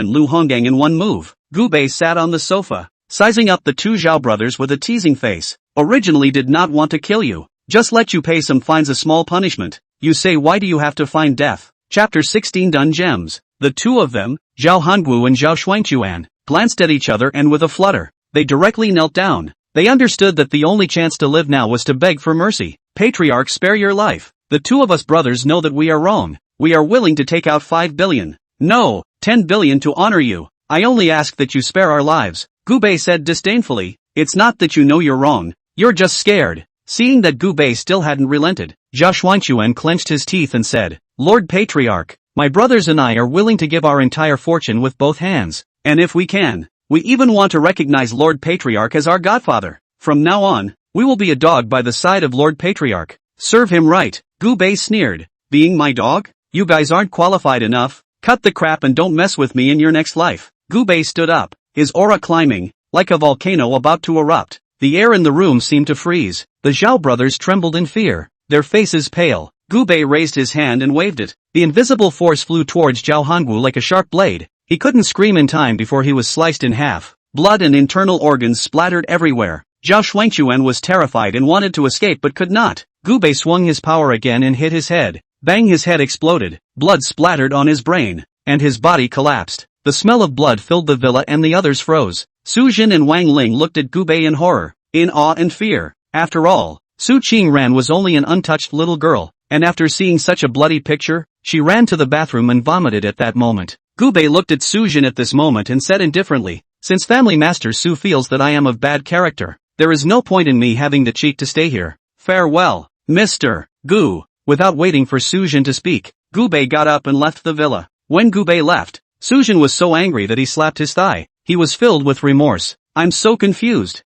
Speaker 1: Lu Honggang in one move? Gu Bei sat on the sofa, sizing up the two Zhao brothers with a teasing face. Originally did not want to kill you. Just let you pay some fines, a small punishment. You say, why do you have to find death? Chapter 16 Dun Gems. The two of them, Zhao Hanguo and Zhao Shuangquan, glanced at each other and with a flutter, they directly knelt down. They understood that the only chance to live now was to beg for mercy. Patriarch, spare your life. The two of us brothers know that we are wrong. We are willing to take out 5 billion. No, 10 billion to honor you. I only ask that you spare our lives. Gu Bei said disdainfully. It's not that you know you're wrong. You're just scared. Seeing that Gu Bei still hadn't relented, Zhao Shuangquan clenched his teeth and said, Lord Patriarch, my brothers and I are willing to give our entire fortune with both hands. And if we can, we even want to recognize Lord Patriarch as our godfather. From now on, we will be a dog by the side of Lord Patriarch. Serve him right. Gu Bei sneered. Being my dog? You guys aren't qualified enough. Cut the crap and don't mess with me in your next life. Gu Bei stood up, his aura climbing, like a volcano about to erupt. The air in the room seemed to freeze. The Zhao brothers trembled in fear, their faces pale. Gu Bei raised his hand and waved it. The invisible force flew towards Zhao Hanguo like a sharp blade. He couldn't scream in time before he was sliced in half. Blood and internal organs splattered everywhere. Zhao Shuangquan was terrified and wanted to escape but could not. Gubei swung his power again and hit his head. Bang, his head exploded. Blood splattered on his brain, and his body collapsed. The smell of blood filled the villa and the others froze. Su Jin and Wang Ling looked at Gubei in horror, in awe and fear. After all, Su Qingran was only an untouched little girl, and after seeing such a bloody picture, she ran to the bathroom and vomited at that moment. Gubei looked at Su Jin at this moment and said indifferently, "Since Family Master Su feels that I am of bad character, there is no point in me having the cheek to stay here. Farewell, Mr. Gu." Without waiting for Su Jin to speak, Gubei got up and left the villa. When Gubei left, Su Jin was so angry that he slapped his thigh. He was filled with remorse. "I'm so confused.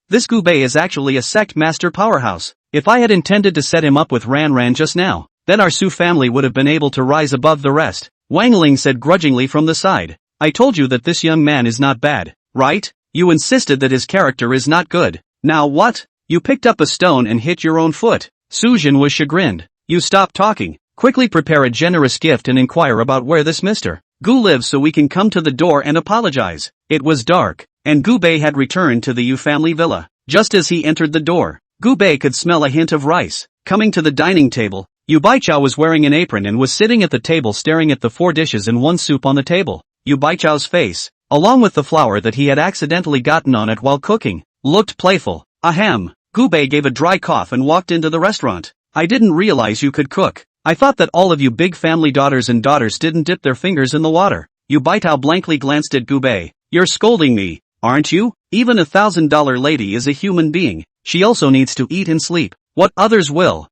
Speaker 1: This Gubei is actually a sect master powerhouse. If I had intended to set him up with Ran Ran just now, then our Su family would have been able to rise above the rest." Wang Ling said grudgingly from the side. "I told you that this young man is not bad, right? You insisted that his character is not good. Now what? You picked up a stone and hit your own foot." Su Jin was chagrined. "You stop talking. Quickly prepare a generous gift and inquire about where this Mr. Gu lives so we can come to the door and apologize." It was dark, and Gubei had returned to the Yu family villa. Just as he entered the door, Gubei could smell a hint of rice. Coming to the dining table, Yu Baichao was wearing an apron and was sitting at the table staring at the 4 dishes and 1 soup on the table. Yu Baichao's face, along with the flour that he had accidentally gotten on it while cooking, looked playful. "Ahem." Gubei gave a dry cough and walked into the restaurant. "I didn't realize you could cook. I thought that all of you big family daughters didn't dip their fingers in the water." Yu Baitao blankly glanced at Gubei. "You're scolding me, aren't you? Even a $1,000 lady is a human being. She also needs to eat and sleep. What others will,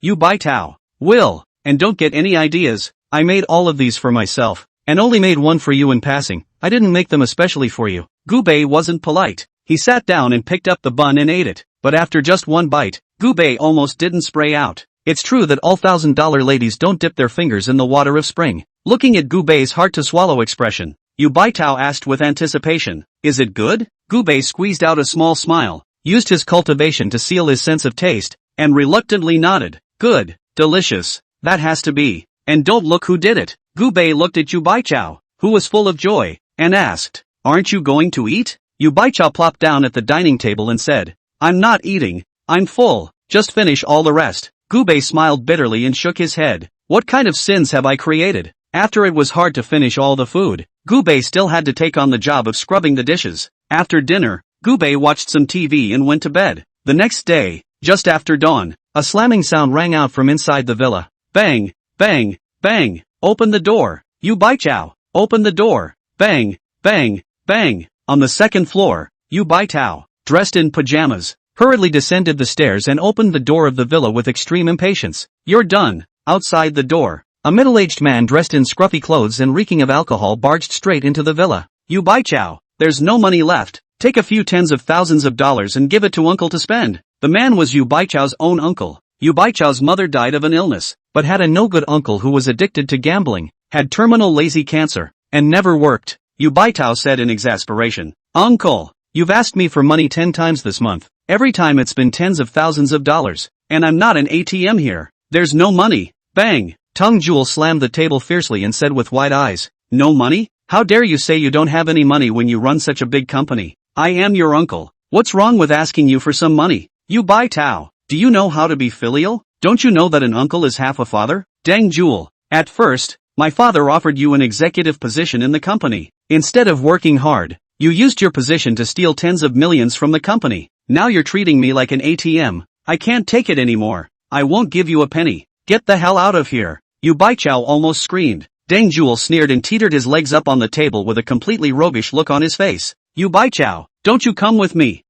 Speaker 1: Yu Baitao, will. And don't get any ideas. I made all of these for myself, and only made one for you in passing. I didn't make them especially for you." Gubei wasn't polite. He sat down and picked up the bun and ate it. But after just 1 bite, Gubei almost didn't spray out. It's true that all $1,000 ladies don't dip their fingers in the water of spring. Looking at Gubei's hard-to-swallow expression, Yu Baitao asked with anticipation, "Is it good?" Gubei squeezed out a small smile, used his cultivation to seal his sense of taste, and reluctantly nodded. "Good, delicious, that has to be. And don't look who did it." Gubei looked at Yu Baichao, who was full of joy, and asked, "Aren't you going to eat?" Yu Baichao plopped down at the dining table and said, "I'm not eating, I'm full, just finish all the rest." Gubei smiled bitterly and shook his head. "What kind of sins have I created?" After it was hard to finish all the food, Gubei still had to take on the job of scrubbing the dishes. After dinner, Gubei watched some TV and went to bed. The next day, just after dawn, a slamming sound rang out from inside the villa. Bang, bang, bang, open the door. Yu Baichao, open the door. Bang, bang, bang. On the second floor, Yu Baitao, dressed in pajamas, hurriedly descended the stairs and opened the door of the villa with extreme impatience. "You're done." Outside the door, a middle-aged man dressed in scruffy clothes and reeking of alcohol barged straight into the villa. "Yu Baichao, there's no money left. Take a few tens of thousands of dollars and give it to uncle to spend." The man was Yu Baichao's own uncle. Yu Baichao's mother died of an illness, but had a no-good uncle who was addicted to gambling, had terminal lazy cancer, and never worked. Yu Baitao said in exasperation, "Uncle, you've asked me for money 10 times this month. Every time it's been tens of thousands of dollars, and I'm not an ATM here. There's no money." Bang! Tung Jewel slammed the table fiercely and said with wide eyes, "No money? How dare you say you don't have any money when you run such a big company? I am your uncle. What's wrong with asking you for some money? Yu Baitao, do you know how to be filial? Don't you know that an uncle is half a father?" Dang Jewel, at first, my father offered you an executive position in the company. Instead of working hard, you used your position to steal tens of millions from the company. Now you're treating me like an ATM. I can't take it anymore. I won't give you a penny. Get the hell out of here. Yu Baichao almost screamed. Dang Jewel sneered and teetered his legs up on the table with a completely roguish look on his face. "Yu Baichao, don't you come with me.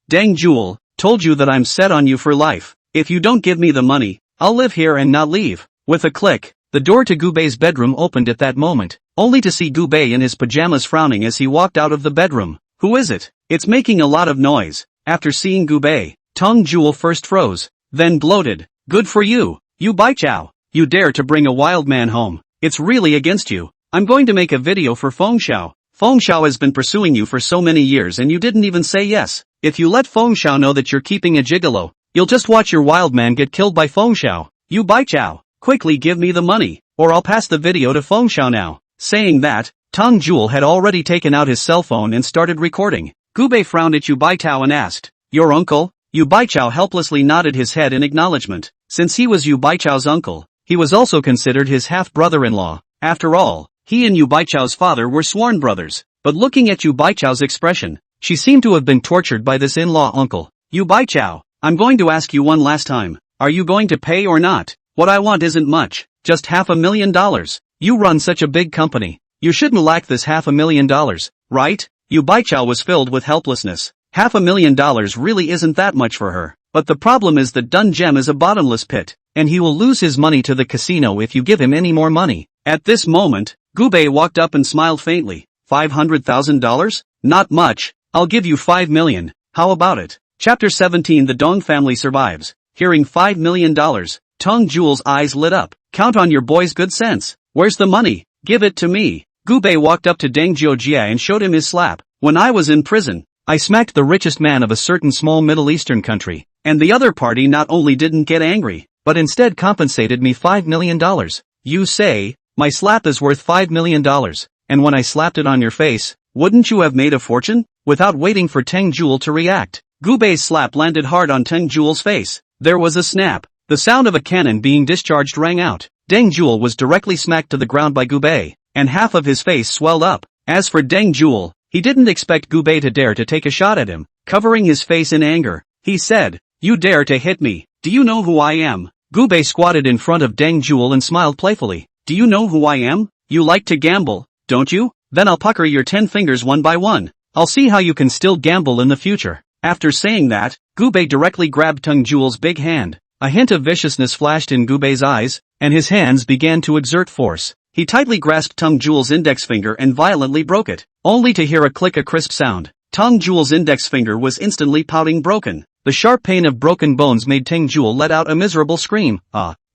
Speaker 1: Dang Jewel, told you that I'm set on you for life. If you don't give me the money, I'll live here and not leave." With a click, the door to Gubei's bedroom opened at that moment, only to see Gubei in his pajamas frowning as he walked out of the bedroom. "Who is it? It's making a lot of noise." After seeing Gubei, Tung Jewel first froze, then gloated. "Good for you, Yu Baichao. You dare to bring a wild man home. It's really against you. I'm going to make a video for Fengxiao. Fengxiao has been pursuing you for so many years and you didn't even say yes. If you let Fengxiao know that you're keeping a gigolo, you'll just watch your wild man get killed by Fengxiao. Yu Baichao, quickly give me the money, or I'll pass the video to Fengxiao now." Saying that, Tang Jewel had already taken out his cell phone and started recording. Gubei frowned at Yu Baitao and asked, "Your uncle?" Yu Baichao helplessly nodded his head in acknowledgement. Since he was Yu Baichao's uncle, he was also considered his half-brother-in-law. After all, he and Yu Baichao's father were sworn brothers. But looking at Yu Baichao's expression, she seemed to have been tortured by this in-law uncle. "Yu Baichao, I'm going to ask you one last time. Are you going to pay or not? What I want isn't much, just $500,000. You run such a big company. You shouldn't lack this $500,000, right?" Yu Baichao was filled with helplessness. $500,000 really isn't that much for her. But the problem is that Dun Gem is a bottomless pit, and he will lose his money to the casino if you give him any more money. At this moment, Gubei walked up and smiled faintly. $500,000? Not much. I'll give you $5 million. How about it? Chapter 17. The Dong family survives. Hearing $5 million, Tang Jewel's eyes lit up. "Count on your boy's good sense. Where's the money? Give it to me." Gubei walked up to Deng Jiojia and showed him his slap. "When I was in prison, I smacked the richest man of a certain small Middle Eastern country, and the other party not only didn't get angry, but instead compensated me $5 million. You say, my slap is worth $5 million, and when I slapped it on your face, wouldn't you have made a fortune?" Without waiting for Teng Jewel to react, Gubei's slap landed hard on Teng Jewel's face. There was a snap. The sound of a cannon being discharged rang out. Deng Jewel was directly smacked to the ground by Gubei, and half of his face swelled up. As for Deng Jewel, he didn't expect Gubei to dare to take a shot at him. Covering his face in anger, he said, "You dare to hit me? Do you know who I am?" Gubei squatted in front of Deng Jewel and smiled playfully. "Do you know who I am? You like to gamble, don't you? Then I'll pucker your 10 fingers one by one. I'll see how you can still gamble in the future." After saying that, Gubei directly grabbed Teng Jewel's big hand. A hint of viciousness flashed in Gubei's eyes, and his hands began to exert force. He tightly grasped Teng Jewel's index finger and violently broke it, only to hear a crisp sound. Teng Jewel's index finger was instantly pouting broken. The sharp pain of broken bones made Teng Jewel let out a miserable scream.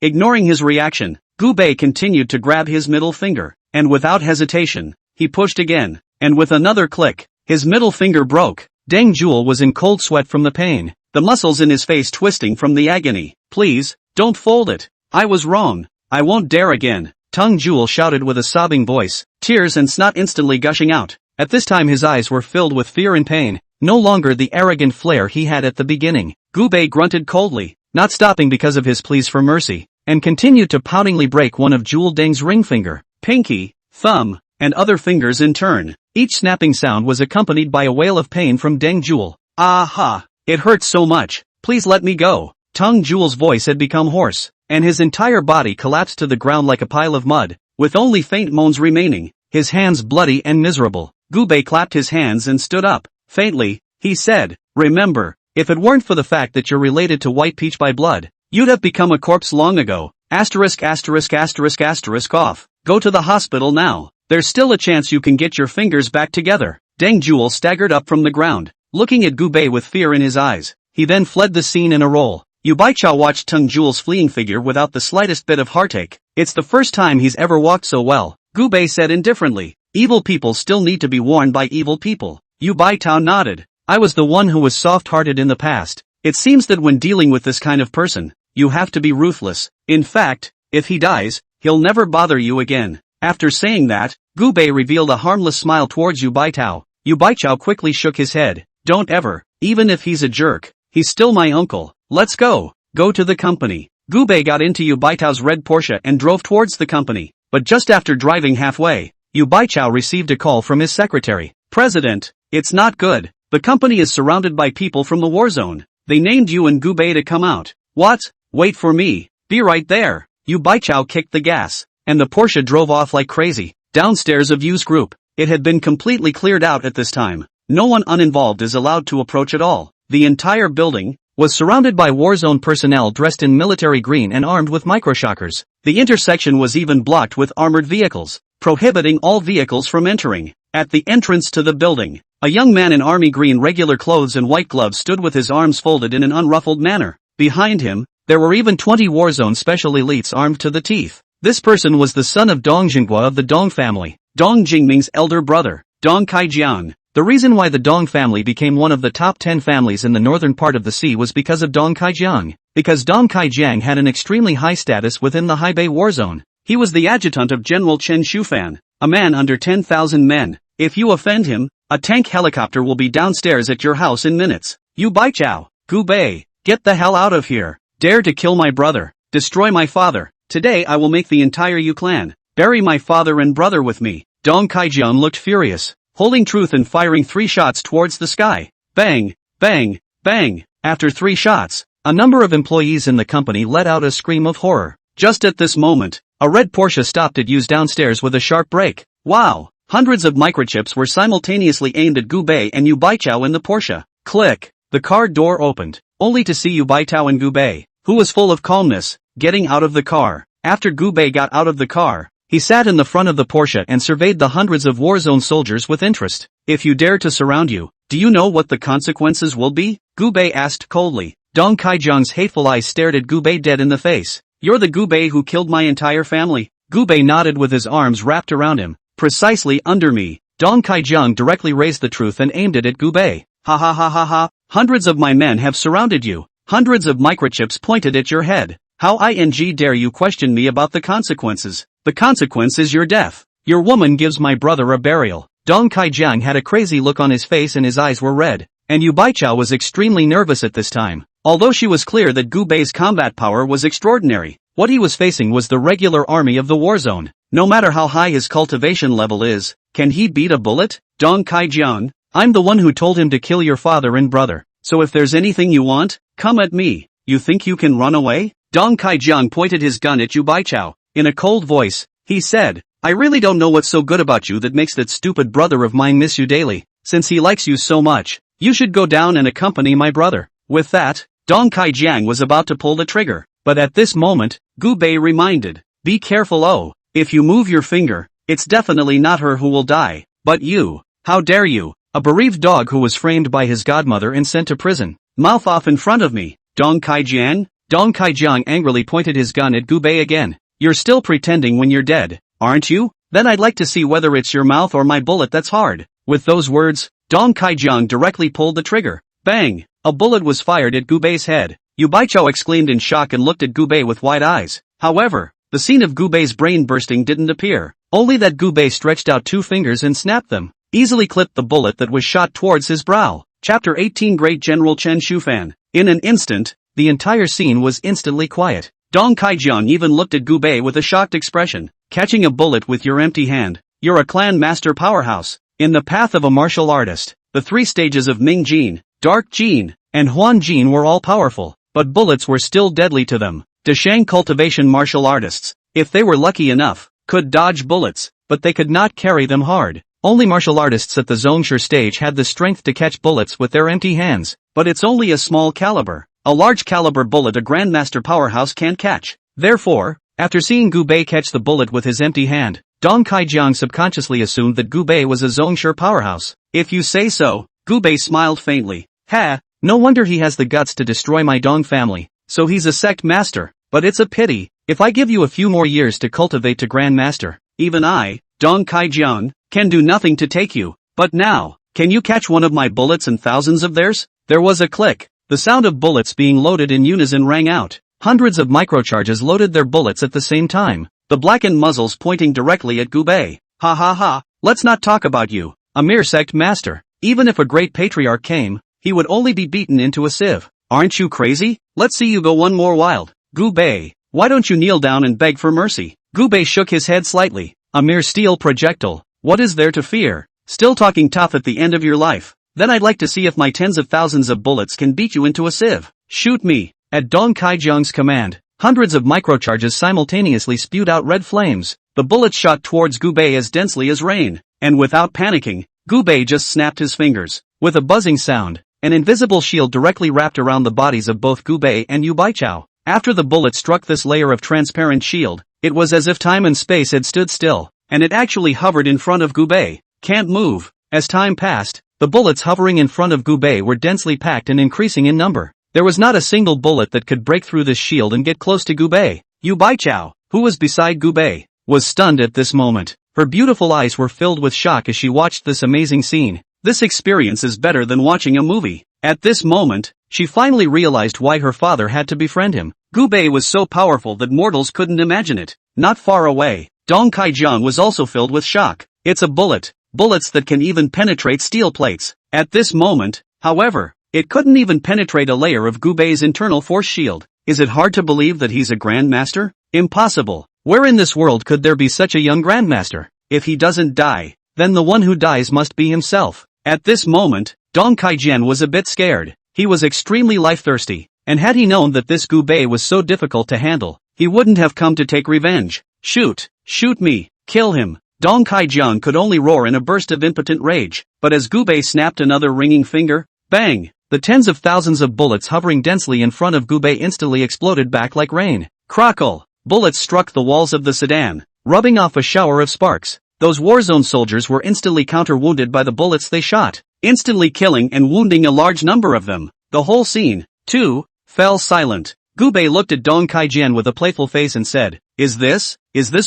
Speaker 1: Ignoring his reaction, Gubei continued to grab his middle finger, and without hesitation, he pushed again, and with another click, his middle finger broke. Deng Jewel was in cold sweat from the pain, the muscles in his face twisting from the agony. "Please, don't fold it. I was wrong. I won't dare again," Teng Jewel shouted with a sobbing voice, tears and snot instantly gushing out. At this time his eyes were filled with fear and pain, no longer the arrogant flair he had at the beginning. Gubei grunted coldly, not stopping because of his pleas for mercy, and continued to poutingly break one of Jewel Deng's ring finger, pinky, thumb, and other fingers in turn. Each snapping sound was accompanied by a wail of pain from Deng Jewel. "Aha! It hurts so much. Please let me go." Teng Jewel's voice had become hoarse, and his entire body collapsed to the ground like a pile of mud, with only faint moans remaining, his hands bloody and miserable. Gubei clapped his hands and stood up. Faintly, he said, "Remember, if it weren't for the fact that you're related to White Peach by blood, you'd have become a corpse long ago. Asterisk asterisk asterisk asterisk off. Go to the hospital now. There's still a chance you can get your fingers back together." Deng Jewel staggered up from the ground, looking at Gubei with fear in his eyes. He then fled the scene in a roll. Yu Baichao watched Teng Jewel's fleeing figure without the slightest bit of heartache. "It's the first time he's ever walked so well," Gubei said indifferently. "Evil people still need to be warned by evil people." Yu Baitao nodded. "I was the one who was soft-hearted in the past. It seems that when dealing with this kind of person, you have to be ruthless. In fact, if he dies, he'll never bother you again." After saying that, Gubei revealed a harmless smile towards Yu Baichao. Yu Baichao quickly shook his head. "Don't ever, even if he's a jerk, he's still my uncle. Let's go. Go to the company." Gubei got into Yu Baichao's red Porsche and drove towards the company. But just after driving halfway, Yu Baichao received a call from his secretary. "President, it's not good. The company is surrounded by people from the war zone. They named you and Gubei to come out." "What? Wait for me. Be right there." Yu Baichao kicked the gas, and the Porsche drove off like crazy. Downstairs of Yu's group, it had been completely cleared out at this time. No one uninvolved is allowed to approach at all. The entire building was surrounded by war zone personnel dressed in military green and armed with microshockers. The intersection was even blocked with armored vehicles, prohibiting all vehicles from entering. At the entrance to the building, a young man in army green regular clothes and white gloves stood with his arms folded in an unruffled manner. Behind him, there were even 20 war zone special elites armed to the teeth. This person was the son of Dong Jinghua of the Dong family, Dong Jingming's elder brother, Dong Kaijiang. The reason why the Dong family became one of the top 10 families in the northern part of the sea was because of Dong Kaijiang. Because Dong Kaijiang had an extremely high status within the Haibei war zone. He was the adjutant of General Chen Shufan, a man under 10,000 men. If you offend him, a tank helicopter will be downstairs at your house in minutes. You Baichao, Gu Bei, get the hell out of here. Dare to kill my brother, destroy my father. Today I will make the entire Yu clan bury my father and brother with me. Dong Kaijian looked furious, holding truth and firing 3 shots towards the sky. Bang, bang, bang. After 3 shots, a number of employees in the company let out a scream of horror. Just at this moment, a red Porsche stopped at Yu's downstairs with a sharp brake. Wow! Hundreds of microchips were simultaneously aimed at Gu Bei and Yu Baichao in the Porsche. Click! The car door opened, only to see Yu Baichao and Gu Bei, who was full of calmness, getting out of the car. After Gu Bei got out of the car, he sat in the front of the Porsche and surveyed the hundreds of war zone soldiers with interest. If you dare to surround you, do you know what the consequences will be? Gu Bei asked coldly. Dong Kaijiang's hateful eyes stared at Gu Bei dead in the face. You're the Gu Bei who killed my entire family? Gu Bei nodded with his arms wrapped around him. Precisely under me. Dong Kaijiang directly raised the truth and aimed it at Gu Bei. Ha ha ha ha ha. Hundreds of my men have surrounded you. Hundreds of microchips pointed at your head. How dare you question me about the consequences? The consequence is your death. Your woman gives my brother a burial. Dong Kaijiang had a crazy look on his face and his eyes were red. And Yu Baichao was extremely nervous at this time. Although she was clear that Gu Bei's combat power was extraordinary, what he was facing was the regular army of the war zone. No matter how high his cultivation level is, can he beat a bullet? Dong Kaijian, I'm the one who told him to kill your father and brother. So if there's anything you want, come at me. You think you can run away? Dong Kaijian pointed his gun at Yu Baichao. In a cold voice, he said, I really don't know what's so good about you that makes that stupid brother of mine miss you daily. Since he likes you so much, you should go down and accompany my brother. With that, Dong Kaijiang was about to pull the trigger, but at this moment, Gu Bei reminded, be careful if you move your finger, it's definitely not her who will die, but you. How dare you, a bereaved dog who was framed by his godmother and sent to prison. Mouth off in front of me, Dong Kaijiang. Dong Kaijiang angrily pointed his gun at Gu Bei again. You're still pretending when you're dead, aren't you? Then I'd like to see whether it's your mouth or my bullet that's hard. With those words, Dong Kaijiang directly pulled the trigger. Bang! A bullet was fired at Gu Bei's head. Yu Baichao exclaimed in shock and looked at Gu Bei with wide eyes. However, the scene of Gu Bei's brain bursting didn't appear. Only that Gu Bei stretched out 2 fingers and snapped them. Easily clipped the bullet that was shot towards his brow. Chapter 18 Great General Chen Shufan. In an instant, the entire scene was instantly quiet. Dong Kaijian even looked at Gu Bei with a shocked expression. Catching a bullet with your empty hand. You're a clan master powerhouse. In the path of a martial artist, the 3 stages of Ming Jin, Dark Jin, and Huan Jin were all powerful, but bullets were still deadly to them. Deshang cultivation martial artists, if they were lucky enough, could dodge bullets, but they could not carry them hard. Only martial artists at the Zhongshu stage had the strength to catch bullets with their empty hands, but it's only a small caliber. A large caliber bullet a grandmaster powerhouse can't catch. Therefore, after seeing Gu Bei catch the bullet with his empty hand, Dong Kaijiang subconsciously assumed that Gu Bei was a Zhongshu powerhouse. If you say so, Gu Bei smiled faintly. Ha, no wonder he has the guts to destroy my Dong family, so he's a sect master, but it's a pity, if I give you a few more years to cultivate to grandmaster, even I, Dong Kaijian, can do nothing to take you. But now, can you catch one of my bullets and thousands of theirs? There was a click. The sound of bullets being loaded in unison rang out. Hundreds of microcharges loaded their bullets at the same time, the blackened muzzles pointing directly at Gu Bei. Ha ha ha, let's not talk about you, a mere sect master. Even if a great patriarch came, he would only be beaten into a sieve. Aren't you crazy? Let's see you go one more wild. Gu Bei, why don't you kneel down and beg for mercy? Gu Bei shook his head slightly. A mere steel projectile. What is there to fear? Still talking tough at the end of your life? Then I'd like to see if my tens of thousands of bullets can beat you into a sieve. Shoot me. At Dong Kaijiang's command, hundreds of microcharges simultaneously spewed out red flames. The bullets shot towards Gu Bei as densely as rain, and without panicking, Gu Bei just snapped his fingers. With a buzzing sound, an invisible shield directly wrapped around the bodies of both Gu Bei and Yu Baichao. After the bullet struck this layer of transparent shield, it was as if time and space had stood still, and it actually hovered in front of Gu Bei. Can't move. As time passed, the bullets hovering in front of Gu Bei were densely packed and increasing in number. There was not a single bullet that could break through this shield and get close to Gu Bei. Yu Baichao, who was beside Gu Bei, was stunned at this moment. Her beautiful eyes were filled with shock as she watched this amazing scene. This experience is better than watching a movie. At this moment, she finally realized why her father had to befriend him. Gu Bei was so powerful that mortals couldn't imagine it. Not far away, Dong Kai-jung was also filled with shock. It's a bullet. Bullets that can even penetrate steel plates. At this moment, however, it couldn't even penetrate a layer of Gubei's internal force shield. Is it hard to believe that he's a grandmaster? Impossible. Where in this world could there be such a young grandmaster? If he doesn't die, then the one who dies must be himself. At this moment, Dong Kai-jian was a bit scared. He was extremely life-thirsty, and had he known that this Gubei was so difficult to handle, he wouldn't have come to take revenge. Shoot! Shoot me! Kill him! Dong Kai-jian could only roar in a burst of impotent rage, but as Gubei snapped another ringing finger, bang! The tens of thousands of bullets hovering densely in front of Gubei instantly exploded back like rain. Crackle! Bullets struck the walls of the sedan, rubbing off a shower of sparks. Those Warzone soldiers were instantly counter-wounded by the bullets they shot, instantly killing and wounding a large number of them. The whole scene, too, fell silent. Gubei looked at Dong Kai-jian with a playful face and said, Is this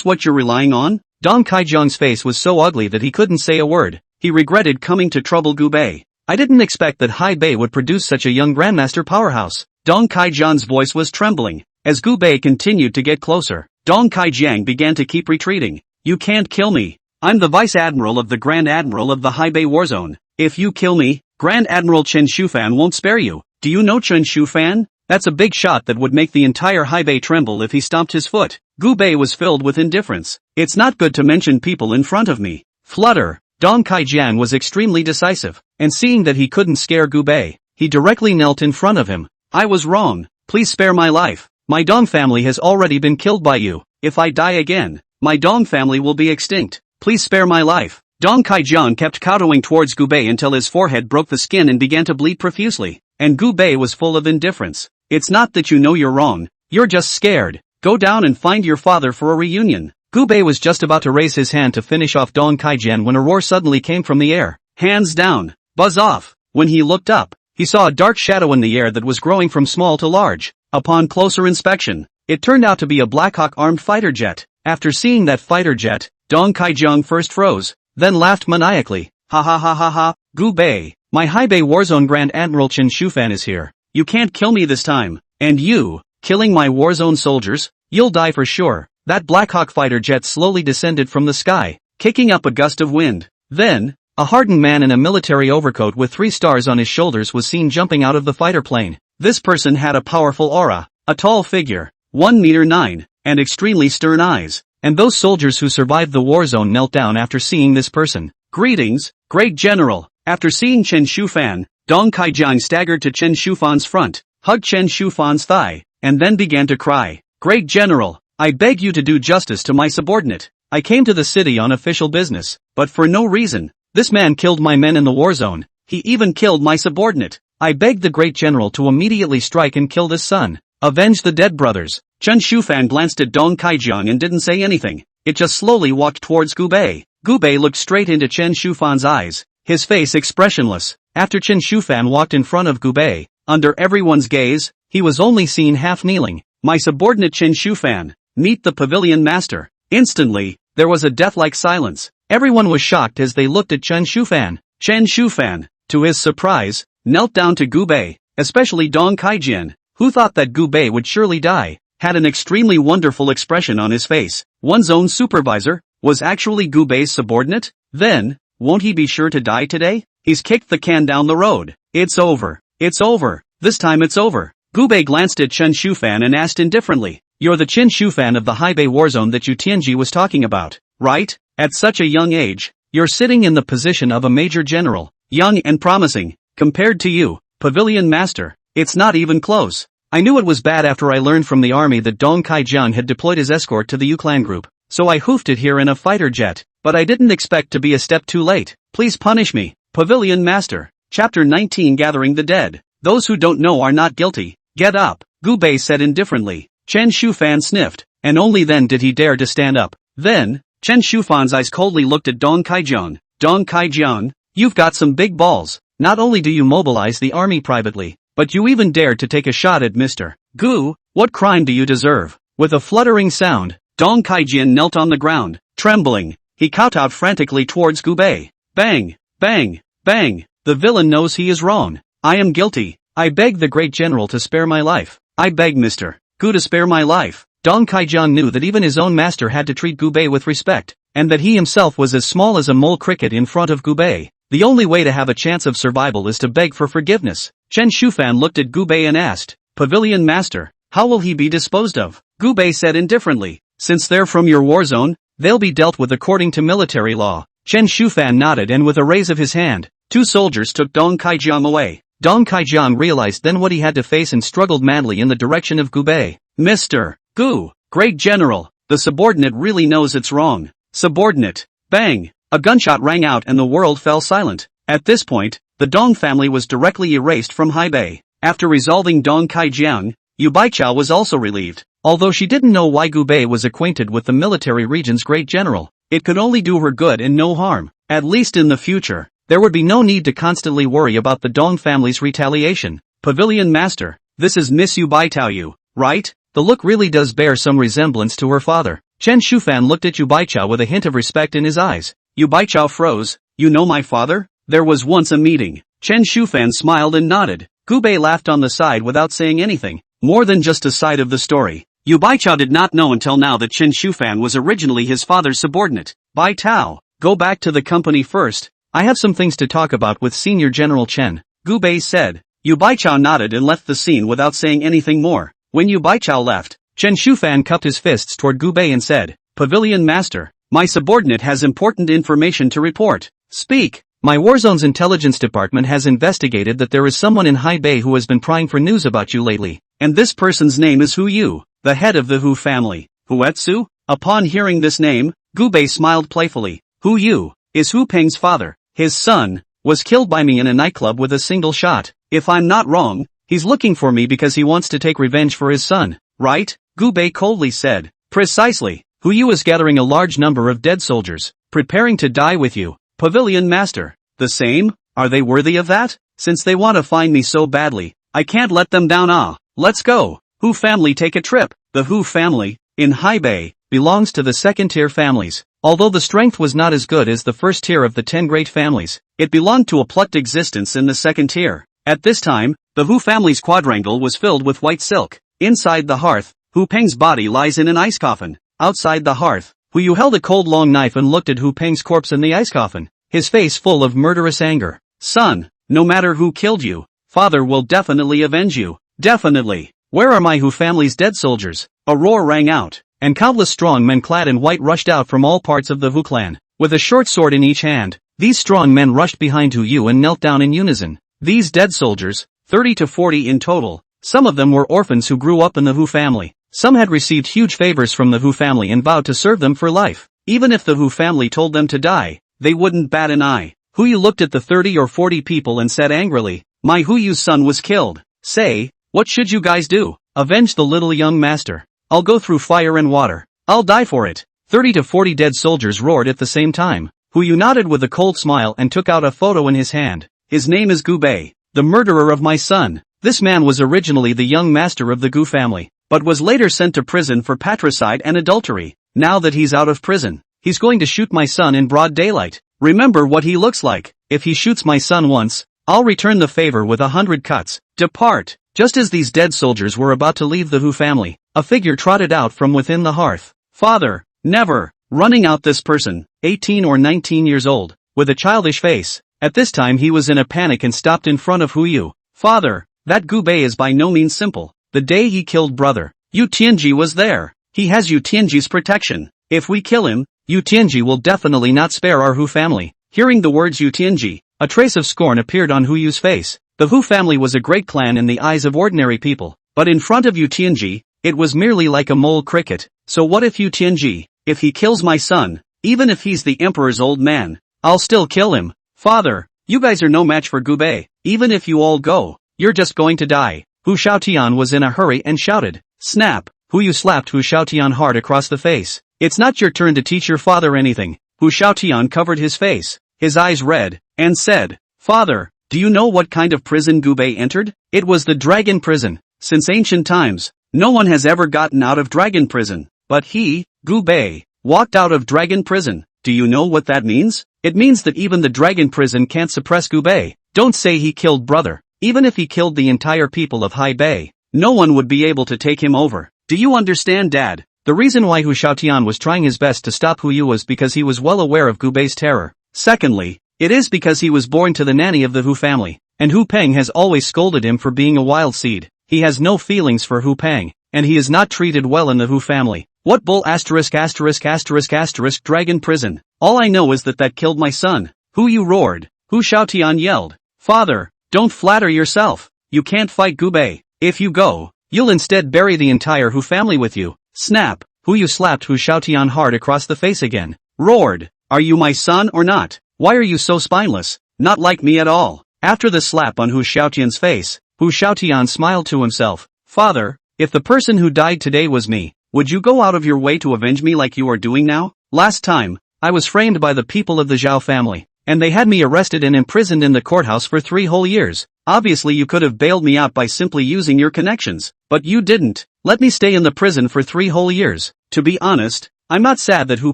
Speaker 1: what you're relying on? Dong Kai-jian's face was so ugly that he couldn't say a word. He regretted coming to trouble Gubei. I didn't expect that Hai Bei would produce such a young grandmaster powerhouse. Dong Kai-jian's voice was trembling. As Gubei continued to get closer, Dong Kai-jian began to keep retreating. You can't kill me. I'm the Vice Admiral of the Grand Admiral of the Hai Bei Warzone. If you kill me, Grand Admiral Chen Shufan won't spare you. Do you know Chen Shufan? That's a big shot that would make the entire Hai Bei tremble if he stomped his foot. Gubei was filled with indifference. It's not good to mention people in front of me. Flutter. Dong Kai-jian was extremely decisive, and seeing that he couldn't scare Gubei, he directly knelt in front of him. I was wrong. Please spare my life. My Dong family has already been killed by you. If I die again, my Dong family will be extinct. Please spare my life. Dong Kai-jian kept kowtowing towards Gubei until his forehead broke the skin and began to bleed profusely, and Gubei was full of indifference. It's not that you know you're wrong, you're just scared. Go down and find your father for a reunion. Gubei was just about to raise his hand to finish off Dong Kai-jian when a roar suddenly came from the air. Hands down. Buzz off. When he looked up, he saw a dark shadow in the air that was growing from small to large. Upon closer inspection, it turned out to be a Blackhawk armed fighter jet. After seeing that fighter jet, Dong Kai-jian first froze, then laughed maniacally. Ha ha ha ha ha, Gubei, my Hai Bei Warzone Grand Admiral Chen Shufan is here. You can't kill me this time. And you, killing my Warzone soldiers? You'll die for sure. That Blackhawk fighter jet slowly descended from the sky, kicking up a gust of wind. Then, a hardened man in a military overcoat with 3 stars on his shoulders was seen jumping out of the fighter plane. This person had a powerful aura, a tall figure, 1 meter 9, and extremely stern eyes. And those soldiers who survived the war zone knelt down after seeing this person. Greetings, Great General. After seeing Chen Shufan, Dong Kai-jian staggered to Chen Shufan's front, hugged Chen Shufan's thigh, and then began to cry. Great General, I beg you to do justice to my subordinate. I came to the city on official business, but for no reason. This man killed my men in the war zone. He even killed my subordinate. I beg the Great General to immediately strike and kill this son. Avenge the dead brothers. Chen Shufan glanced at Dong Kai-jian and didn't say anything. It just slowly walked towards Gubei. Gubei looked straight into Chen Shufan's eyes, his face expressionless. After Chen Shufan walked in front of Gubei, under everyone's gaze, he was only seen half kneeling. My subordinate Chen Shufan, meet the pavilion master. Instantly, there was a death-like silence. Everyone was shocked as they looked at Chen Shufan. Chen Shufan, to his surprise, knelt down to Gubei, especially Dong Kai-jian, who thought that Gubei would surely die, had an extremely wonderful expression on his face. One's own supervisor was actually Gubei's subordinate? Then, won't he be sure to die today? He's kicked the can down the road. It's over. It's over. This time it's over. Gubei glanced at Chen Shufan and asked indifferently, You're the Chen Shufan of the Hai Bei Warzone that Yu Tianji was talking about, right? At such a young age, you're sitting in the position of a major general, young and promising, compared to you, Pavilion Master. It's not even close. I knew it was bad after I learned from the army that Dong Kai-jian had deployed his escort to the Yu clan group, so I hoofed it here in a fighter jet, but I didn't expect to be a step too late. Please punish me, Pavilion Master. Chapter 19 Gathering the Dead. Those who don't know are not guilty. Get up, Gubei said indifferently. Chen Shufan sniffed, and only then did he dare to stand up. Then, Chen Shufan's eyes coldly looked at Dong Kai-jian. Dong Kai-jian, you've got some big balls. Not only do you mobilize the army privately, but you even dared to take a shot at Mr. Gu. What crime do you deserve? With a fluttering sound, Dong Kai-jian knelt on the ground, trembling. He kowtowed frantically towards Gubei. Bang! Bang! Bang! The villain knows he is wrong. I am guilty. I beg the Great General to spare my life. I beg Mr. Gu to spare my life. Dong Kaijian knew that even his own master had to treat Gu Bei with respect, and that he himself was as small as a mole cricket in front of Gu Bei. The only way to have a chance of survival is to beg for forgiveness. Chen Shufan looked at Gu Bei and asked, "Pavilion Master, how will he be disposed of?" Gu Bei said indifferently, "Since they're from your war zone, they'll be dealt with according to military law." Chen Shufan nodded, and with a raise of his hand, 2 soldiers took Dong Kaijiang away. Dong Kaijiang realized then what he had to face and struggled madly in the direction of Gu Bei. "Mr. Gu, great general, the subordinate really knows it's wrong." Subordinate. Bang! A gunshot rang out and the world fell silent. At this point, the Dong family was directly erased from Haibei. After resolving Dong Kaijiang, Yu Baichao was also relieved. Although she didn't know why Gu Bei was acquainted with the military region's great general, it could only do her good and no harm. At least in the future, there would be no need to constantly worry about the Dong family's retaliation. "Pavilion Master, this is Miss Yu Baichao, right?" The look really does bear some resemblance to her father. Chen Shufan looked at Yu Baichao with a hint of respect in his eyes. Yu Baichao froze. "You know my father? There was once a meeting." Chen Shufan smiled and nodded. Gu Bei laughed on the side without saying anything. More than just a side of the story. Yu Baichao did not know until now that Chen Shufan was originally his father's subordinate. "Bai Tao, go back to the company first. I have some things to talk about with Senior General Chen," Gu Bei said. Yu Baichao nodded and left the scene without saying anything more. When Yu Baichao left, Chen Shufan cupped his fists toward Gu Bei and said, "Pavilion Master, my subordinate has important information to report." "Speak." "My Warzone's intelligence department has investigated that there is someone in Haibei who has been prying for news about you lately, and this person's name is Hu Yu, the head of the Hu family." "Huetsu?" Upon hearing this name, Gu Bei smiled playfully. "Hu Yu is Hu Peng's father. His son was killed by me in a nightclub with a single shot. If I'm not wrong, he's looking for me because he wants to take revenge for his son, right?" Gu Bei coldly said. "Precisely. Hu Yu is gathering a large number of dead soldiers, preparing to die with you, Pavilion Master." "The same? Are they worthy of that? Since they want to find me so badly, I can't let them down. Let's go. Hu family take a trip." The Hu family, in Haibei, belongs to the second-tier families. Although the strength was not as good as the first tier of the 10 great families, it belonged to a plucked existence in the second tier. At this time, the Hu family's quadrangle was filled with white silk. Inside the hearth, Hu Peng's body lies in an ice coffin. Outside the hearth, Hu Yu held a cold long knife and looked at Hu Peng's corpse in the ice coffin, his face full of murderous anger. "Son, no matter who killed you, father will definitely avenge you. Definitely. Where are my Hu family's dead soldiers?" A roar rang out, and countless strong men clad in white rushed out from all parts of the Hu clan. With a short sword in each hand, these strong men rushed behind Hu Yu and knelt down in unison. These dead soldiers, 30 to 40 in total, some of them were orphans who grew up in the Hu family. Some had received huge favors from the Hu family and vowed to serve them for life. Even if the Hu family told them to die, they wouldn't bat an eye. Hu Yu looked at the 30 or 40 people and said angrily, "My Hu Yu's son was killed. Say, what should you guys do? Avenge the little young master. I'll go through fire and water. I'll die for it." 30 to 40 dead soldiers roared at the same time. Hu Yu nodded with a cold smile and took out a photo in his hand. "His name is Gu Bei, the murderer of my son." This man was originally the young master of the Gu family, but was later sent to prison for patricide and adultery. Now that he's out of prison, he's going to shoot my son in broad daylight. Remember what he looks like. If he shoots my son once, I'll return the favor with 100 cuts. Depart. Just as these dead soldiers were about to leave the Hu family, a figure trotted out from within the hearth. "Father, never." Running out this person, 18 or 19 years old, with a childish face. At this time he was in a panic and stopped in front of Hu Yu. "Father, that Gu Bei is by no means simple. The day he killed brother, Yu Tianji was there. He has Yu Tianji's protection. If we kill him, Yu Tianji will definitely not spare our Hu family." Hearing the words Yu Tianji, a trace of scorn appeared on Hu Yu's face. The Hu family was a great clan in the eyes of ordinary people, but in front of Yu Tianji, it was merely like a mole cricket. "So what if Yu Tianji, if he kills my son, even if he's the emperor's old man, I'll still kill him." "Father, you guys are no match for Gu Bei. Even if you all go, you're just going to die." Hu Shaotian was in a hurry and shouted. Snap! Hu Yu slapped Hu Shaotian hard across the face. "It's not your turn to teach your father anything." Hu Shaotian covered his face, his eyes red, and said, "Father, do you know what kind of prison Gu Bei entered? It was the dragon prison. Since ancient times, no one has ever gotten out of dragon prison. But he, Gu Bei, walked out of dragon prison. Do you know what that means? It means that even the dragon prison can't suppress Gu Bei. Don't say he killed brother. Even if he killed the entire people of Haibei, no one would be able to take him over. Do you understand, Dad? The reason why Hu Xiaotian was trying his best to stop Hu Yu was because he was well aware of Gu Bei's terror. Secondly, it is because he was born to the nanny of the Hu family, and Hu Peng has always scolded him for being a wild seed. He has no feelings for Hu Peng, and he is not treated well in the Hu family. What bull asterisk asterisk asterisk asterisk dragon prison. All I know is that killed my son. Hu Yu roared. Hu Xiaotian yelled. Father, don't flatter yourself. You can't fight Gu Bei. If you go, you'll instead bury the entire Hu family with you. Snap. Hu Yu slapped Hu Xiaotian hard across the face again. Roared. Are you my son or not? Why are you so spineless? Not like me at all. After the slap on Hu Xiaotian's face, Hu Xiaotian smiled to himself. Father, if the person who died today was me, would you go out of your way to avenge me like you are doing now? Last time, I was framed by the people of the Zhao family, and they had me arrested and imprisoned in the courthouse for 3 whole years. Obviously you could have bailed me out by simply using your connections, but you didn't. Let me stay in the prison for 3 whole years. To be honest, I'm not sad that Hu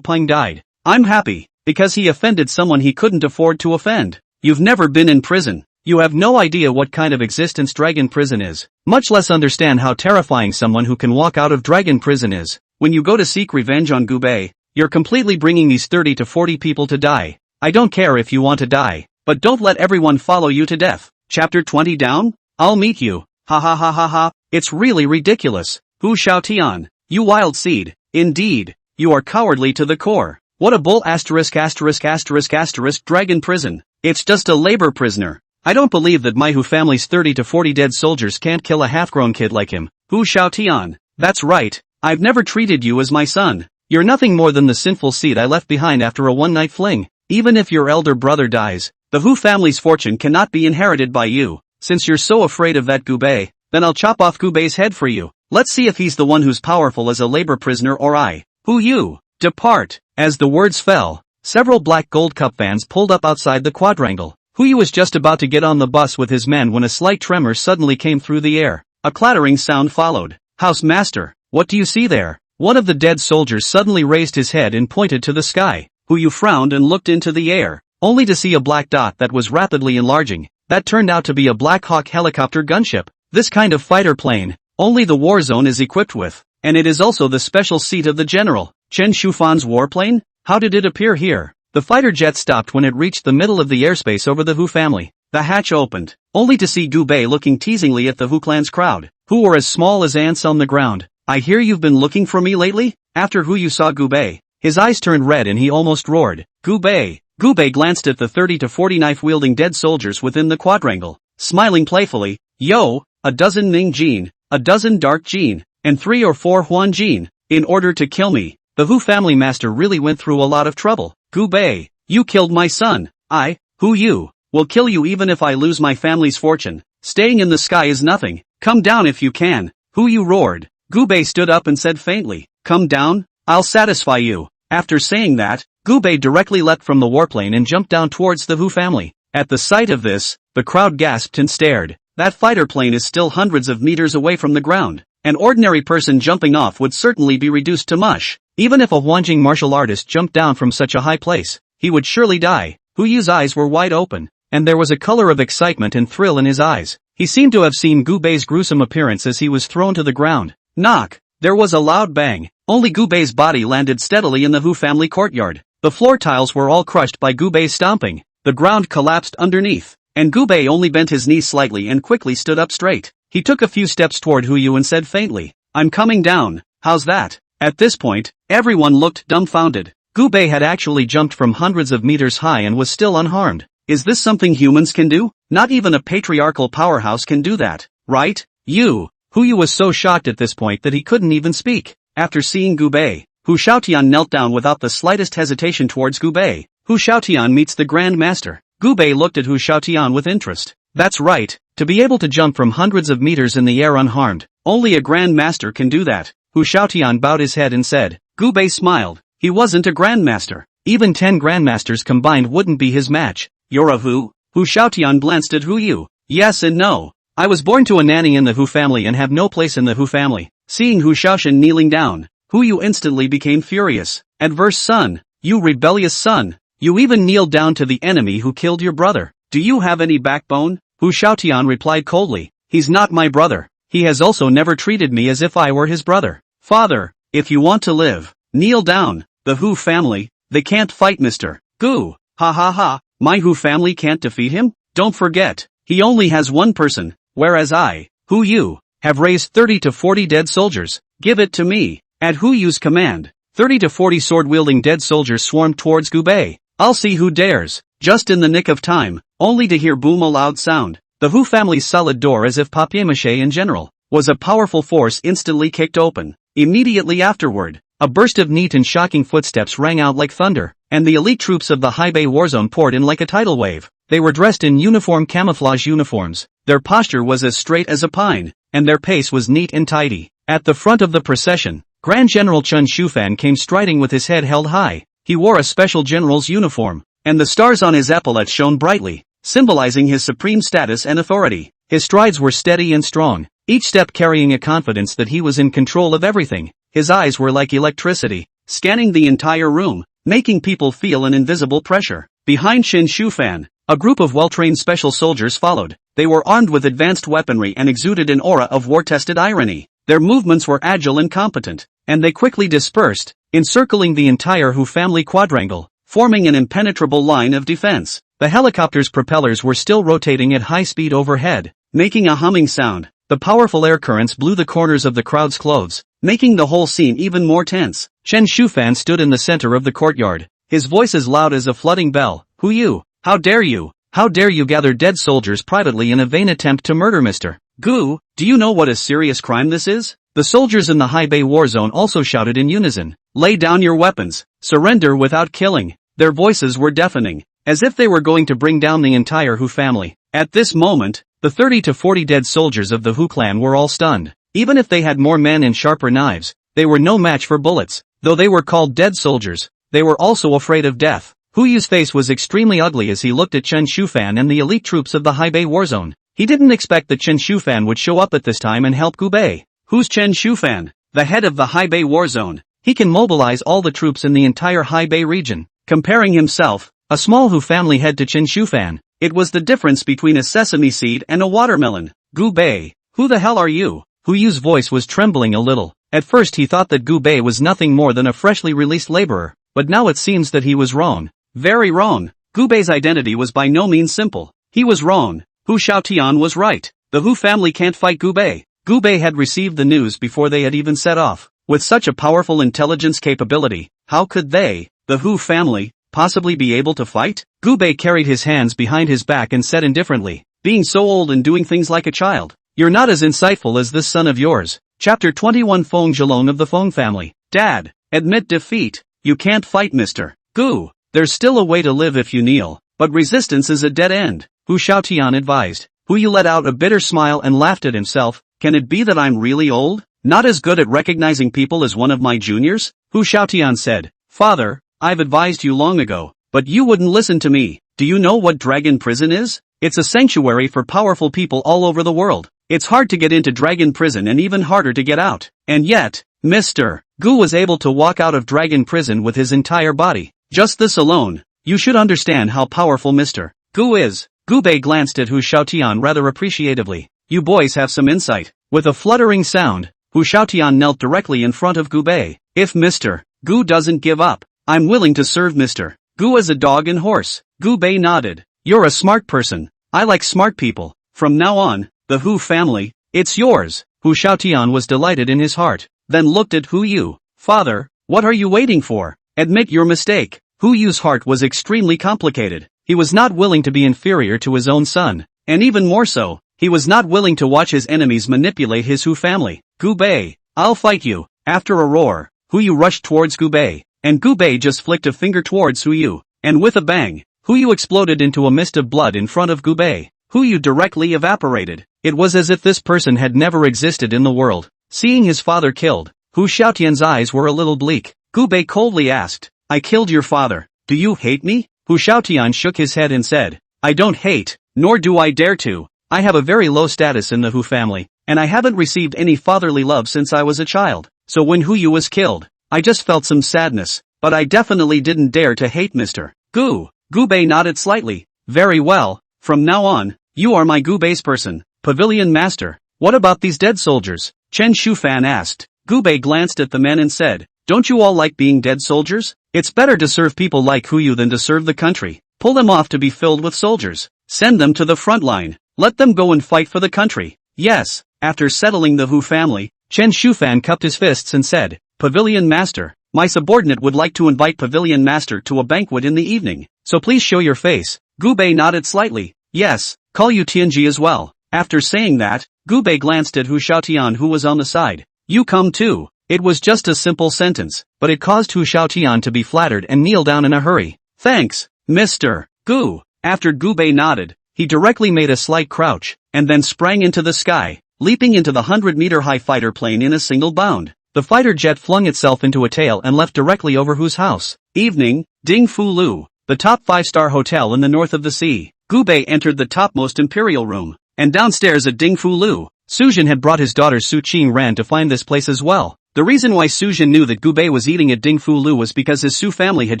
Speaker 1: Peng died. I'm happy, because he offended someone he couldn't afford to offend. You've never been in prison. You have no idea what kind of existence dragon prison is, much less understand how terrifying someone who can walk out of dragon prison is. When you go to seek revenge on Gu Bei, you're completely bringing these 30 to 40 people to die. I don't care if you want to die, but don't let everyone follow you to death. Chapter 20 down? I'll meet you. Ha ha ha ha ha. It's really ridiculous. Hu Xiaotian, you wild seed. Indeed, you are cowardly to the core. What a bull asterisk asterisk asterisk asterisk dragon prison. It's just a labor prisoner. I don't believe that my Hu family's 30 to 40 dead soldiers can't kill a half-grown kid like him. Hu Xiaotian, that's right. I've never treated you as my son. You're nothing more than the sinful seed I left behind after a one-night fling. Even if your elder brother dies, the Hu family's fortune cannot be inherited by you. Since you're so afraid of that Gu Bei, then I'll chop off Gu Bei's head for you. Let's see if he's the one who's powerful as a labor prisoner or I. Hu Yu, depart. As the words fell, several Black Gold Cup fans pulled up outside the quadrangle. Hu Yu was just about to get on the bus with his men when a slight tremor suddenly came through the air. A clattering sound followed. House Master, what do you see there? One of the dead soldiers suddenly raised his head and pointed to the sky. Hu Yu frowned and looked into the air, only to see a black dot that was rapidly enlarging. That turned out to be a Black Hawk helicopter gunship. This kind of fighter plane, only the war zone is equipped with, and it is also the special seat of the general. Chen Shufan's warplane? How did it appear here? The fighter jet stopped when it reached the middle of the airspace over the Hu family. The hatch opened, only to see Gu Bei looking teasingly at the Hu clan's crowd, who were as small as ants on the ground. I hear you've been looking for me lately? After Hu Yu saw Gu Bei, his eyes turned red and he almost roared. Gu Bei! Gu Bei glanced at the 30 to 40 knife-wielding dead soldiers within the quadrangle, smiling playfully. Yo, a dozen Ning Jin, a dozen Dark Jin, and 3 or 4 Huan Jin, in order to kill me. The Hu family master really went through a lot of trouble. Gu Bei, you killed my son. I, Hu Yu, will kill you even if I lose my family's fortune. Staying in the sky is nothing. Come down if you can. Hu Yu roared. Gu Bei stood up and said faintly, come down, I'll satisfy you. After saying that, Gu Bei directly leapt from the warplane and jumped down towards the Hu family. At the sight of this, the crowd gasped and stared. That fighter plane is still hundreds of meters away from the ground. An ordinary person jumping off would certainly be reduced to mush. Even if a Huanjing martial artist jumped down from such a high place, he would surely die. Hu Yu's eyes were wide open, and there was a color of excitement and thrill in his eyes. He seemed to have seen Gu Bei's gruesome appearance as he was thrown to the ground. Knock! There was a loud bang. Only Gu Bei's body landed steadily in the Hu family courtyard. The floor tiles were all crushed by Gu Bei's stomping. The ground collapsed underneath, and Gu Bei only bent his knees slightly and quickly stood up straight. He took a few steps toward Hu Yu and said faintly, I'm coming down. How's that? At this point, everyone looked dumbfounded. Gu Bei had actually jumped from hundreds of meters high and was still unharmed. Is this something humans can do? Not even a patriarchal powerhouse can do that, right? Hu Yu was so shocked at this point that he couldn't even speak. After seeing Gu Bei, Hu Xiaotian knelt down without the slightest hesitation towards Gu Bei. Hu Xiaotian meets the Grand Master. Gu Bei looked at Hu Xiaotian with interest. That's right, to be able to jump from hundreds of meters in the air unharmed, only a Grand Master can do that. Hu Xiaotian bowed his head and said. Gu Bei smiled. He wasn't a Grandmaster. Even 10 Grandmasters combined wouldn't be his match. You're a Hu? Hu Xiaotian glanced at Hu Yu. Yes and no. I was born to a nanny in the Hu family and have no place in the Hu family. Seeing Hu Xiaoshan kneeling down, Hu Yu instantly became furious. Adverse son, you rebellious son. You even kneeled down to the enemy who killed your brother. Do you have any backbone? Hu Xiaotian replied coldly. He's not my brother. He has also never treated me as if I were his brother. Father, if you want to live, kneel down. The Hu family, they can't fight Mr. Gu. Ha ha ha, my Hu family can't defeat him? Don't forget, he only has one person, whereas I, Hu Yu, have raised 30 to 40 dead soldiers. Give it to me. At Hu Yu's command, 30 to 40 sword-wielding dead soldiers swarmed towards Gubei. I'll see who dares. Just in the nick of time, only to hear boom a loud sound. The Hu family's solid door, as if papier-mâché in general, was a powerful force instantly kicked open. Immediately afterward, a burst of neat and shocking footsteps rang out like thunder, and the elite troops of the Haibei warzone poured in like a tidal wave. They were dressed in uniform camouflage uniforms, their posture was as straight as a pine, and their pace was neat and tidy. At the front of the procession, Grand General Chen Shufan came striding with his head held high. He wore a special general's uniform, and the stars on his epaulets shone brightly, symbolizing his supreme status and authority. His strides were steady and strong, each step carrying a confidence that he was in control of everything. His eyes were like electricity, scanning the entire room, making people feel an invisible pressure. Behind Chen Shufan, a group of well-trained special soldiers followed. They were armed with advanced weaponry and exuded an aura of war-tested irony. Their movements were agile and competent, and they quickly dispersed, encircling the entire Hu family quadrangle, forming an impenetrable line of defense. The helicopter's propellers were still rotating at high speed overhead, making a humming sound. The powerful air currents blew the corners of the crowd's clothes, making the whole scene even more tense. Chen Shufan stood in the center of the courtyard, his voice as loud as a flooding bell. Hu Yu, how dare you? How dare you gather dead soldiers privately in a vain attempt to murder Mr. Gu? Do you know what a serious crime this is? The soldiers in the Haibei war zone also shouted in unison. Lay down your weapons. Surrender without killing. Their voices were deafening, as if they were going to bring down the entire Hu family. At this moment, the 30 to 40 dead soldiers of the Hu clan were all stunned. Even if they had more men and sharper knives, they were no match for bullets. Though they were called dead soldiers, they were also afraid of death. Hu Yu's face was extremely ugly as he looked at Chen Shufan and the elite troops of the Haibei warzone. He didn't expect that Chen Shufan would show up at this time and help Gubei. Who's Chen Shufan? The head of the Haibei warzone. He can mobilize all the troops in the entire Haibei region. Comparing himself, a small Hu family head to Chen Shufan, it was the difference between a sesame seed and a watermelon. Gubei, who the hell are you? Hu Yu's voice was trembling a little. At first he thought that Gubei was nothing more than a freshly released laborer, but now it seems that he was wrong. Very wrong. Gubei's identity was by no means simple. He was wrong. Hu Xiaotian was right. The Hu family can't fight Gubei. Gubei had received the news before they had even set off. With such a powerful intelligence capability, how could they, the Hu family, possibly be able to fight? Gubei carried his hands behind his back and said indifferently, being so old and doing things like a child. You're not as insightful as this son of yours. Chapter 21 Feng Zhelong of the Feng family. Dad, admit defeat. You can't fight Mr. Gu. There's still a way to live if you kneel, but resistance is a dead end, Hu Xiaotian advised. Hu Yu let out a bitter smile and laughed at himself. Can it be that I'm really old? Not as good at recognizing people as one of my juniors? Hu Xiaotian said. Father, I've advised you long ago, but you wouldn't listen to me. Do you know what Dragon Prison is? It's a sanctuary for powerful people all over the world. It's hard to get into Dragon Prison and even harder to get out. And yet, Mr. Gu was able to walk out of Dragon Prison with his entire body. Just this alone, you should understand how powerful Mr. Gu is. Gubei glanced at Hu Xiaotian rather appreciatively. You boys have some insight. With a fluttering sound, Hu Xiaotian knelt directly in front of Gubei. If Mr. Gu doesn't give up, I'm willing to serve Mr. Gu as a dog and horse. Gubei nodded. You're a smart person. I like smart people. From now on, the Hu family, it's yours. Hu Xiaotian was delighted in his heart, then looked at Hu Yu. Father, what are you waiting for? Admit your mistake. Hu Yu's heart was extremely complicated. He was not willing to be inferior to his own son, and even more so, he was not willing to watch his enemies manipulate his Hu family. Gubei, I'll fight you. After a roar, Hu Yu rushed towards Gubei, and Gubei just flicked a finger towards Hu Yu, and with a bang, Hu Yu exploded into a mist of blood in front of Gubei. Hu Yu directly evaporated. It was as if this person had never existed in the world. Seeing his father killed, Hu Xiaotian's eyes were a little bleak. Gubei coldly asked, I killed your father. Do you hate me? Hu Xiaotian shook his head and said, I don't hate, nor do I dare to. I have a very low status in the Hu family, and I haven't received any fatherly love since I was a child. So when Hu Yu was killed, I just felt some sadness, but I definitely didn't dare to hate Mr. Gu. Gubei nodded slightly. Very well, from now on, you are my Gubei's person, pavilion master. What about these dead soldiers? Chen Shufan asked. Gu Bei glanced at the men and said, "Don't you all like being dead soldiers? It's better to serve people like Hu Yu than to serve the country. Pull them off to be filled with soldiers. Send them to the front line. Let them go and fight for the country." Yes. After settling the Hu family, Chen Shufan cupped his fists and said, "Pavilion Master, my subordinate would like to invite Pavilion Master to a banquet in the evening, so please show your face." Gu Bei nodded slightly. "Yes, call you Tianji as well." After saying that, Gu Bei glanced at Hu Xiaotian who was on the side. "You come too." It was just a simple sentence, but it caused Hu Xiaotian to be flattered and kneel down in a hurry. "Thanks, Mr. Gu." After Gu Bei nodded, he directly made a slight crouch, and then sprang into the sky, leaping into the 100-meter-high fighter plane in a single bound. The fighter jet flung itself into a tail and left directly over Hu's house. Evening, Ding Fu Lu, the top 5-star hotel in the north of the sea. Gu Bei entered the topmost imperial room, and downstairs at Ding Fu Lu, Sujin had brought his daughter Su Qingran to find this place as well. The reason why Sujin knew that Gu Bei was eating at Ding Fu Lu was because his Su family had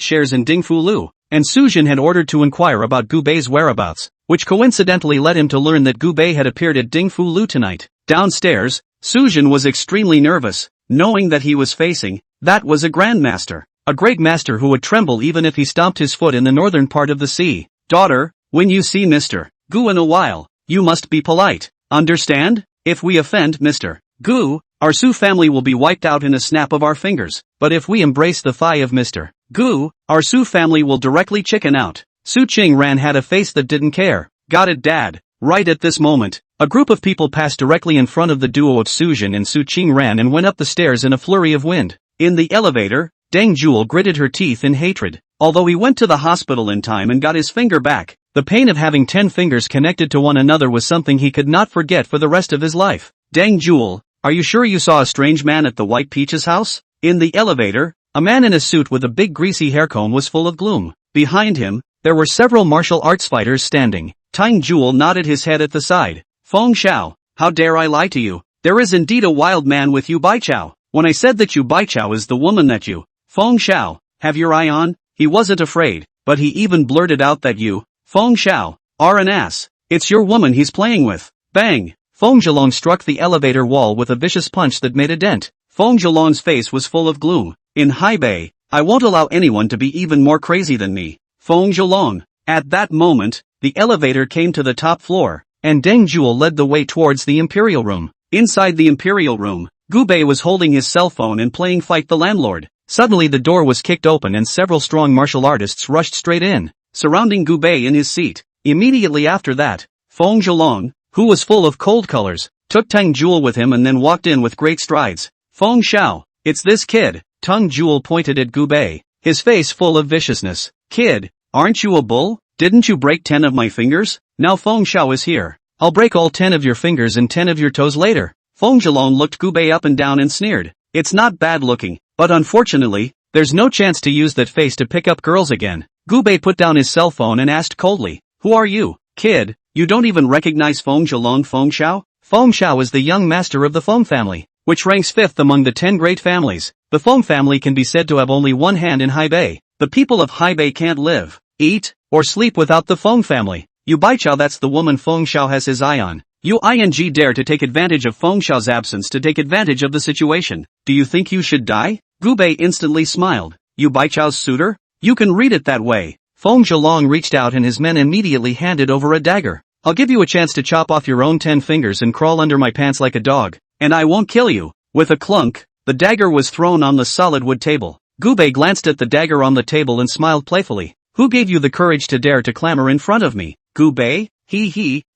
Speaker 1: shares in Ding Fu Lu, and Sujin had ordered to inquire about Gu Bei's whereabouts, which coincidentally led him to learn that Gu Bei had appeared at Ding Fu Lu tonight. Downstairs, Sujin was extremely nervous, knowing that he was facing, that was a grandmaster, a great master who would tremble even if he stomped his foot in the northern part of the sea. "Daughter, when you see Mr. Gu in a while, you must be polite, understand? If we offend Mr. Gu, our Su family will be wiped out in a snap of our fingers, but if we embrace the thigh of Mr. Gu, our Su family will directly chicken out." Su Qingran had a face that didn't care. "Got it, Dad." Right at this moment, a group of people passed directly in front of the duo of Sujin and Su Qingran and went up the stairs in a flurry of wind. In the elevator, Deng Jewel gritted her teeth in hatred. Although he went to the hospital in time and got his finger back, the pain of having 10 fingers connected to one another was something he could not forget for the rest of his life. "Deng Jewel, are you sure you saw a strange man at the White Peach's house?" In the elevator, a man in a suit with a big greasy hair comb was full of gloom. Behind him, there were several martial arts fighters standing. Deng Jewel nodded his head at the side. "Feng Xiao, how dare I lie to you? There is indeed a wild man with Yu Baichao. When I said that Yu Baichao is the woman that you, Feng Xiao, have your eye on?" He wasn't afraid, but he even blurted out that you, Feng Xiao, are an ass. "It's your woman he's playing with." Bang! Feng Zhelong struck the elevator wall with a vicious punch that made a dent. Feng Zhelong's face was full of gloom. "In Haibei, I won't allow anyone to be even more crazy than me, Feng Zhelong." At that moment, the elevator came to the top floor, and Deng Jewel led the way towards the imperial room. Inside the imperial room, Gu Bei was holding his cell phone and playing Fight the Landlord. Suddenly the door was kicked open and several strong martial artists rushed straight in, surrounding Gu Bei in his seat. Immediately after that, Feng Zhelong, who was full of cold colors, took Deng Jewel with him and then walked in with great strides. "Feng Xiao, it's this kid." Deng Jewel pointed at Gu Bei, his face full of viciousness. "Kid, aren't you a bull? Didn't you break 10 of my fingers? Now Feng Xiao is here. I'll break all 10 of your fingers and 10 of your toes later." Feng Zhelong looked Gu Bei up and down and sneered. "It's not bad looking, but unfortunately, there's no chance to use that face to pick up girls again." Gu Bei put down his cell phone and asked coldly, "Who are you, kid? You don't even recognize Feng Zhelong Feng Xiao?" Feng Xiao is the young master of the Feng family, which ranks 5th among the 10 great families. The Feng family can be said to have only one hand in Haibei. The people of Haibei can't live, eat, or sleep without the Feng family. Yu Baichao, that's the woman Feng Xiao has his eye on. You ing dare to take advantage of Feng Xiao's absence to take advantage of the situation. Do you think you should die? Gu Bei instantly smiled. Yu Baichao's suitor? You can read it that way. Feng Zhelong reached out and his men immediately handed over a dagger. "I'll give you a chance to chop off your own 10 fingers and crawl under my pants like a dog, and I won't kill you." With a clunk, the dagger was thrown on the solid wood table. Gu Bei glanced at the dagger on the table and smiled playfully. "Who gave you the courage to dare to clamor in front of me, Gu Bei?"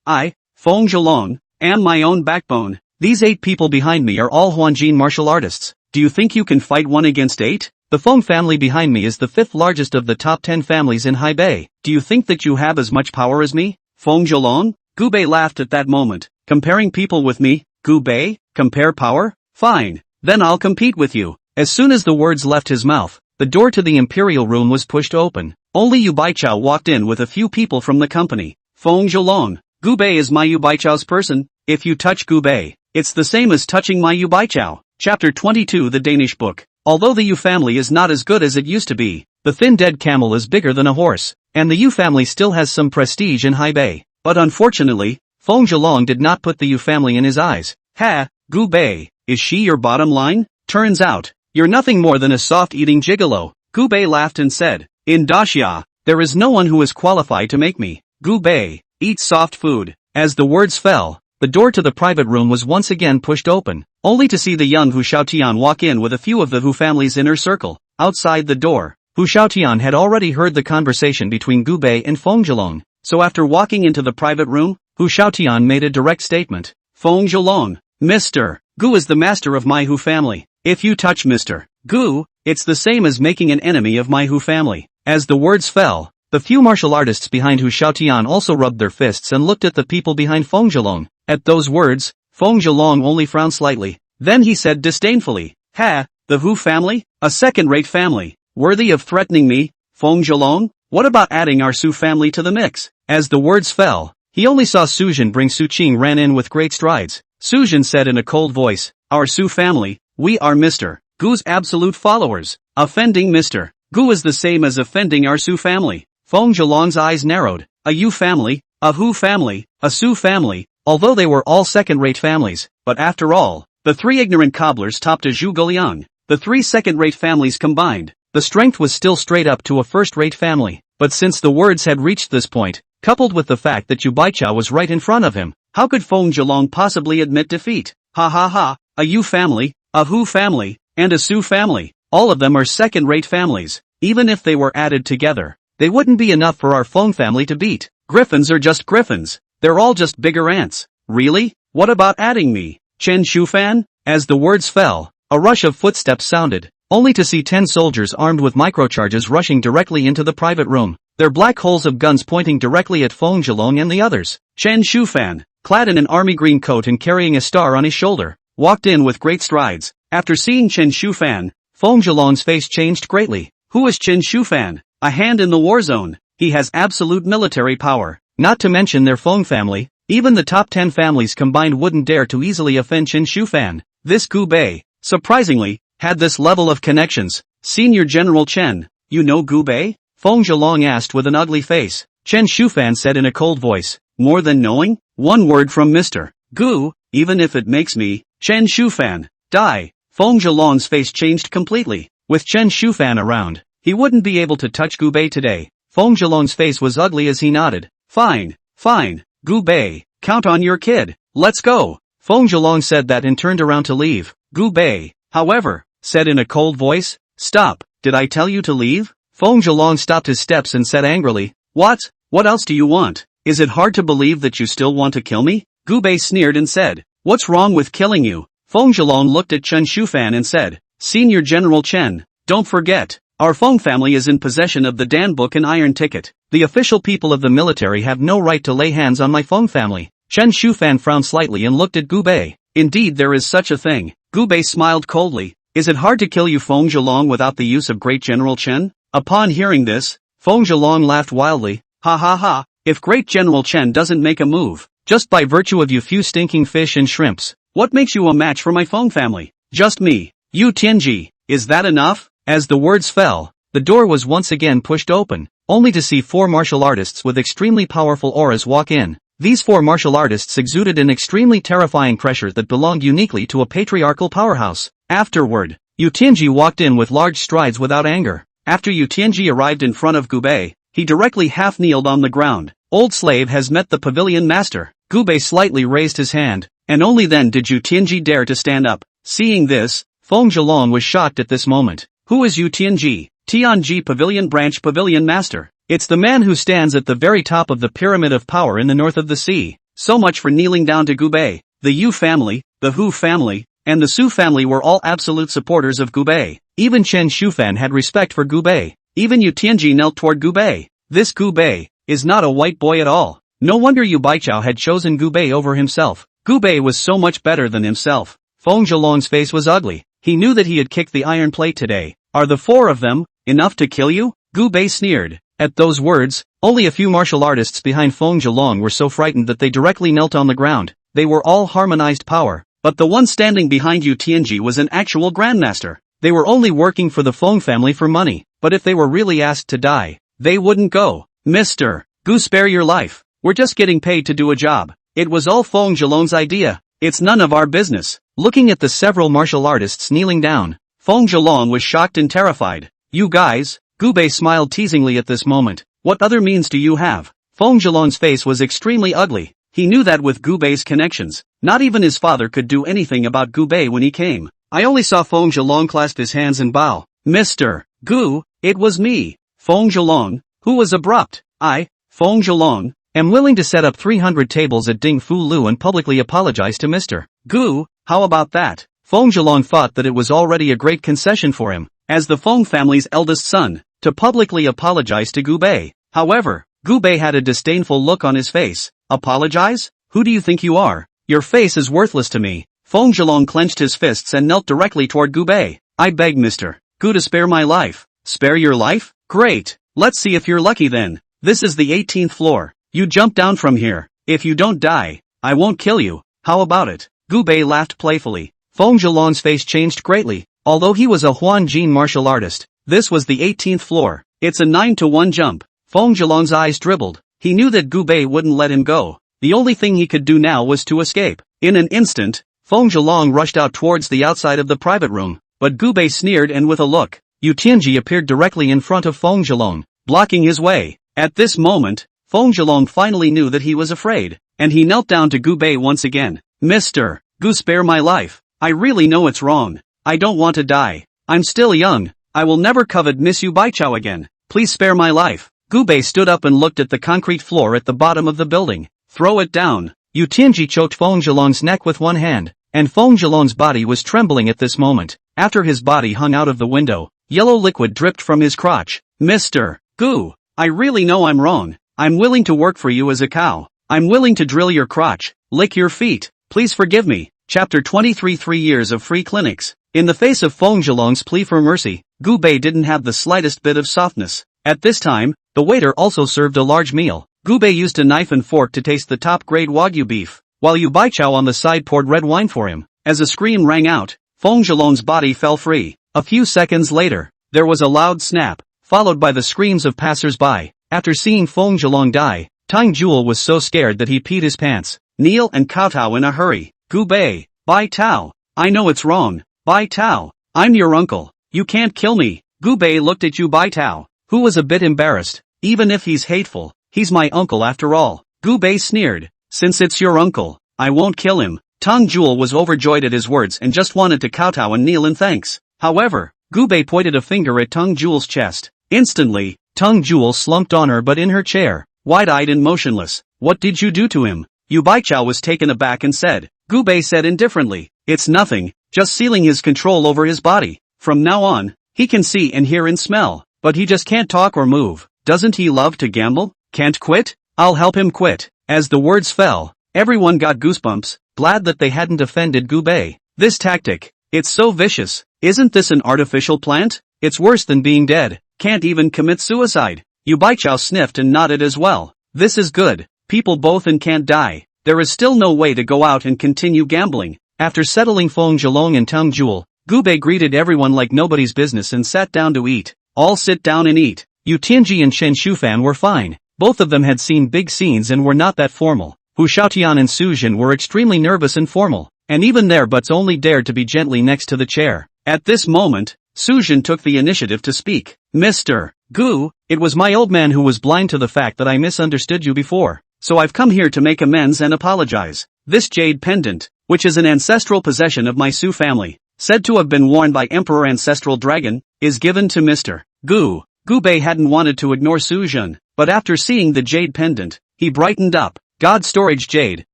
Speaker 1: I, Feng Zhelong, am my own backbone. These 8 people behind me are all Huanjin martial artists. Do you think you can fight 1 against 8? The Feng family behind me is the 5th largest of the top 10 families in Haibei. Do you think that you have as much power as me, Feng Zhelong? Gu Bei laughed at that moment. Comparing people with me, Gu Bei? Compare power? Fine. Then I'll compete with you. As soon as the words left his mouth, the door to the imperial room was pushed open. Only Yu Baichao walked in with a few people from the company. Feng Zhelong, Gu Bei is my Yu Baichao's person. If you touch Gu Bei, it's the same as touching my Yu Baichao. Chapter 22 The Danish Book. Although the Yu family is not as good as it used to be, the thin dead camel is bigger than a horse, and the Yu family still has some prestige in Haibei. But unfortunately, Feng Zhelong did not put the Yu family in his eyes. "Ha, Gu Bei, is she your bottom line? Turns out, you're nothing more than a soft-eating gigolo. Gu Bei laughed and said, in Daxia, there is no one who is qualified to make me. Gu Bei, eat soft food. As the words fell, the door to the private room was once again pushed open, only to see the young Hu Xiaotian walk in with a few of the Hu family's inner circle. Outside the door, Hu Xiaotian had already heard the conversation between Gu Bei and Feng Zhelong, so after walking into the private room, Hu Xiaotian made a direct statement. Feng Zhelong, Mr. Gu is the master of my Hu family. If you touch Mr. Gu, it's the same as making an enemy of my Hu family. As the words fell, the few martial artists behind Hu Xiaotian also rubbed their fists and looked at the people behind Feng Zhelong. At those words, Feng Zhelong only frowned slightly. Then he said disdainfully, ha, the Hu family? A second-rate family, worthy of threatening me? Feng Zhelong, what about adding our Su family to the mix? As the words fell, he only saw Suzhen bring Su Qing ran in with great strides. Suzhen said in a cold voice, our Su family, we are Mr. Gu's absolute followers. Offending Mr. Gu is the same as offending our Su family. Feng Zhelong's eyes narrowed. A Yu family, a Hu family, a Su family, although they were all second-rate families, but after all, the three ignorant cobblers topped a Zhu Guoliang. The three second-rate families combined, the strength was still straight up to a first-rate family, but since the words had reached this point, coupled with the fact that Yu Baichao was right in front of him, how could Feng Zhelong possibly admit defeat? Ha ha ha, a Yu family, a Hu family, and a Su family, all of them are second-rate families. Even if they were added together, they wouldn't be enough for our Feng family to beat. Griffins are just griffins, they're all just bigger ants. Really? What about adding me? Chen Shufan? As the words fell, a rush of footsteps sounded, only to see 10 soldiers armed with microcharges rushing directly into the private room, their black holes of guns pointing directly at Feng Zhelong and the others. Chen Shufan, clad in an army green coat and carrying a star on his shoulder, walked in with great strides. After seeing Chen Shufan, Feng Zhelong's face changed greatly. Who is Chen Shufan? A hand in the war zone. He has absolute military power. Not to mention their Feng family, even the top 10 families combined wouldn't dare to easily offend Chen Shufan. This Gu Bei, surprisingly, had this level of connections. Senior General Chen, you know Gu Bei? Feng Zhelong asked with an ugly face. Chen Shufan said in a cold voice, more than knowing? One word from Mr. Gu, even if it makes me, Chen Shufan, die. Feng Zhelong's face changed completely. With Chen Shufan around, he wouldn't be able to touch Gu Bei today. Feng Zhelong's face was ugly as he nodded. Fine, fine, Gu Bei, count on your kid. Let's go. Feng Zhelong said that and turned around to leave. Gu Bei, however, said in a cold voice, stop, did I tell you to leave? Feng Zhelong stopped his steps and said angrily, what? What else do you want? Is it hard to believe that you still want to kill me? Gu Bei sneered and said, what's wrong with killing you? Feng Zhelong looked at Chen Shufan and said, Senior General Chen, don't forget, our Feng family is in possession of the Dan Book and Iron Ticket. The official people of the military have no right to lay hands on my Feng family. Chen Shufan frowned slightly and looked at Gu Bei. Indeed there is such a thing. Gu Bei smiled coldly. Is it hard to kill you Feng Zhelong without the use of Great General Chen? Upon hearing this, Feng Zhelong laughed wildly. Ha ha ha, if Great General Chen doesn't make a move, just by virtue of you few stinking fish and shrimps, what makes you a match for my Feng family? Just me. Yu Tianji, is that enough? As the words fell, the door was once again pushed open, only to see 4 martial artists with extremely powerful auras walk in. These 4 martial artists exuded an extremely terrifying pressure that belonged uniquely to a patriarchal powerhouse. Afterward, Yu Tianji walked in with large strides without anger. After Yu Tianji arrived in front of Gu Bei, he directly half-kneeled on the ground. Old slave has met the pavilion master. Gu Bei slightly raised his hand, and only then did Yu Tianji dare to stand up. Seeing this, Feng Zhelong was shocked at this moment. Who is Yu Tianji? Tianji Pavilion Branch Pavilion Master. It's the man who stands at the very top of the pyramid of power in the north of the sea. So much for kneeling down to Gu Bei. The Yu family, the Hu family, and the Su family were all absolute supporters of Gu Bei. Even Chen Shufan had respect for Gu Bei. Even Yu Tianji knelt toward Gu Bei. This Gu Bei is not a white boy at all. No wonder Yu Baichao had chosen Gu Bei over himself. Gu Bei was so much better than himself. Feng Zhelong's face was ugly. He knew that he had kicked the iron plate today. Are the 4 of them enough to kill you? Gu Bei sneered. At those words, only a few martial artists behind Feng Zhelong were so frightened that they directly knelt on the ground. They were all harmonized power, but the one standing behind Yu Tianji was an actual grandmaster. They were only working for the Feng family for money, but if they were really asked to die, they wouldn't go. Mr. Gu, spare your life. We're just getting paid to do a job. It was all Feng Zhelong's idea. It's none of our business. Looking at the several martial artists kneeling down, Feng Zhelong was shocked and terrified. You guys, Gubei smiled teasingly at this moment. What other means do you have? Feng Zhelong's face was extremely ugly. He knew that with Gubei's connections, not even his father could do anything about Gubei when he came. I only saw Feng Zhelong clasp his hands and bow. Mr. Gu, it was me, Feng Zhelong, who was abrupt. I, Feng Zhelong, am willing to set up 300 tables at Ding Fu Lu and publicly apologize to Mr. Gu. How about that? Feng Zhelong thought that it was already a great concession for him, as the Feng family's eldest son, to publicly apologize to Gubei. However, Gubei had a disdainful look on his face. Apologize? Who do you think you are? Your face is worthless to me. Feng Zhelong clenched his fists and knelt directly toward Gubei. I beg Mr. Gu to spare my life. Spare your life? Great. Let's see if you're lucky then. This is the 18th floor. You jump down from here. If you don't die, I won't kill you. How about it? Gubei laughed playfully. Feng Zhelong's face changed greatly. Although he was a Huanjin martial artist, this was the 18th floor. It's a 9-to-1 jump. Feng Zhelong's eyes dribbled. He knew that Gubei wouldn't let him go. The only thing he could do now was to escape. In an instant, Feng Zhelong rushed out towards the outside of the private room, but Gubei sneered and with a look, Yu Tianji appeared directly in front of Feng Zhelong, blocking his way. At this moment, Feng Zhelong finally knew that he was afraid, and he knelt down to Gubei once again. Mr. Gu, spare my life. I really know it's wrong. I don't want to die. I'm still young. I will never covet Miss Yu Baichao again. Please spare my life. Gubei stood up and looked at the concrete floor at the bottom of the building. Throw it down. Yu Tianji choked Feng Zhelong's neck with one hand, and Feng Zhelong's body was trembling at this moment. After his body hung out of the window, yellow liquid dripped from his crotch. Mr. Gu, I really know I'm wrong. I'm willing to work for you as a cow. I'm willing to drill your crotch, lick your feet. Please forgive me. Chapter 23 3 Years of Free Clinics. In the face of Feng Zhelong's plea for mercy, Gubei didn't have the slightest bit of softness. At this time, the waiter also served a large meal. Gubei used a knife and fork to taste the top-grade Wagyu beef, while Yu Baichao on the side poured red wine for him. As a scream rang out, Feng Zhelong's body fell free. A few seconds later, there was a loud snap, followed by the screams of passers-by. After seeing Feng Zhelong die, Tang Jewel was so scared that he peed his pants. Kneel and kowtow in a hurry. Gubei, Bai Tao. I know it's wrong. Bai Tao, I'm your uncle. You can't kill me. Gubei looked at Yu Baichao, who was a bit embarrassed. Even if he's hateful, he's my uncle after all. Gubei sneered. Since it's your uncle, I won't kill him. Tang Jewel was overjoyed at his words and just wanted to kowtow and kneel in thanks. However, Gubei pointed a finger at Tang Jewel's chest. Instantly, Tang Jewel slumped on her but in her chair, wide-eyed and motionless. What did you do to him? Yu Baichao was taken aback and said. Gubei said indifferently. It's nothing, just sealing his control over his body. From now on, he can see and hear and smell, but he just can't talk or move. Doesn't he love to gamble? Can't quit? I'll help him quit. As the words fell, everyone got goosebumps, glad that they hadn't offended Gubei. This tactic, it's so vicious. Isn't this an artificial plant? It's worse than being dead. Can't even commit suicide. Yu Baichao sniffed and nodded as well. This is good. People both and can't die. There is still no way to go out and continue gambling. After settling Feng Zhelong and Tang Jewel, Gubei greeted everyone like nobody's business and sat down to eat. All sit down and eat. Yu Tianji and Shen Shufan were fine. Both of them had seen big scenes and were not that formal. Hu Xiaotian and Su Jin were extremely nervous and formal, and even their butts only dared to be gently next to the chair. At this moment, Su Jin took the initiative to speak. Mr. Gu, it was my old man who was blind to the fact that I misunderstood you before. So I've come here to make amends and apologize. This jade pendant, which is an ancestral possession of my Su family, said to have been worn by Emperor Ancestral Dragon, is given to Mr. Gu. Gubei hadn't wanted to ignore Su Jin, but after seeing the jade pendant, he brightened up. God storage jade.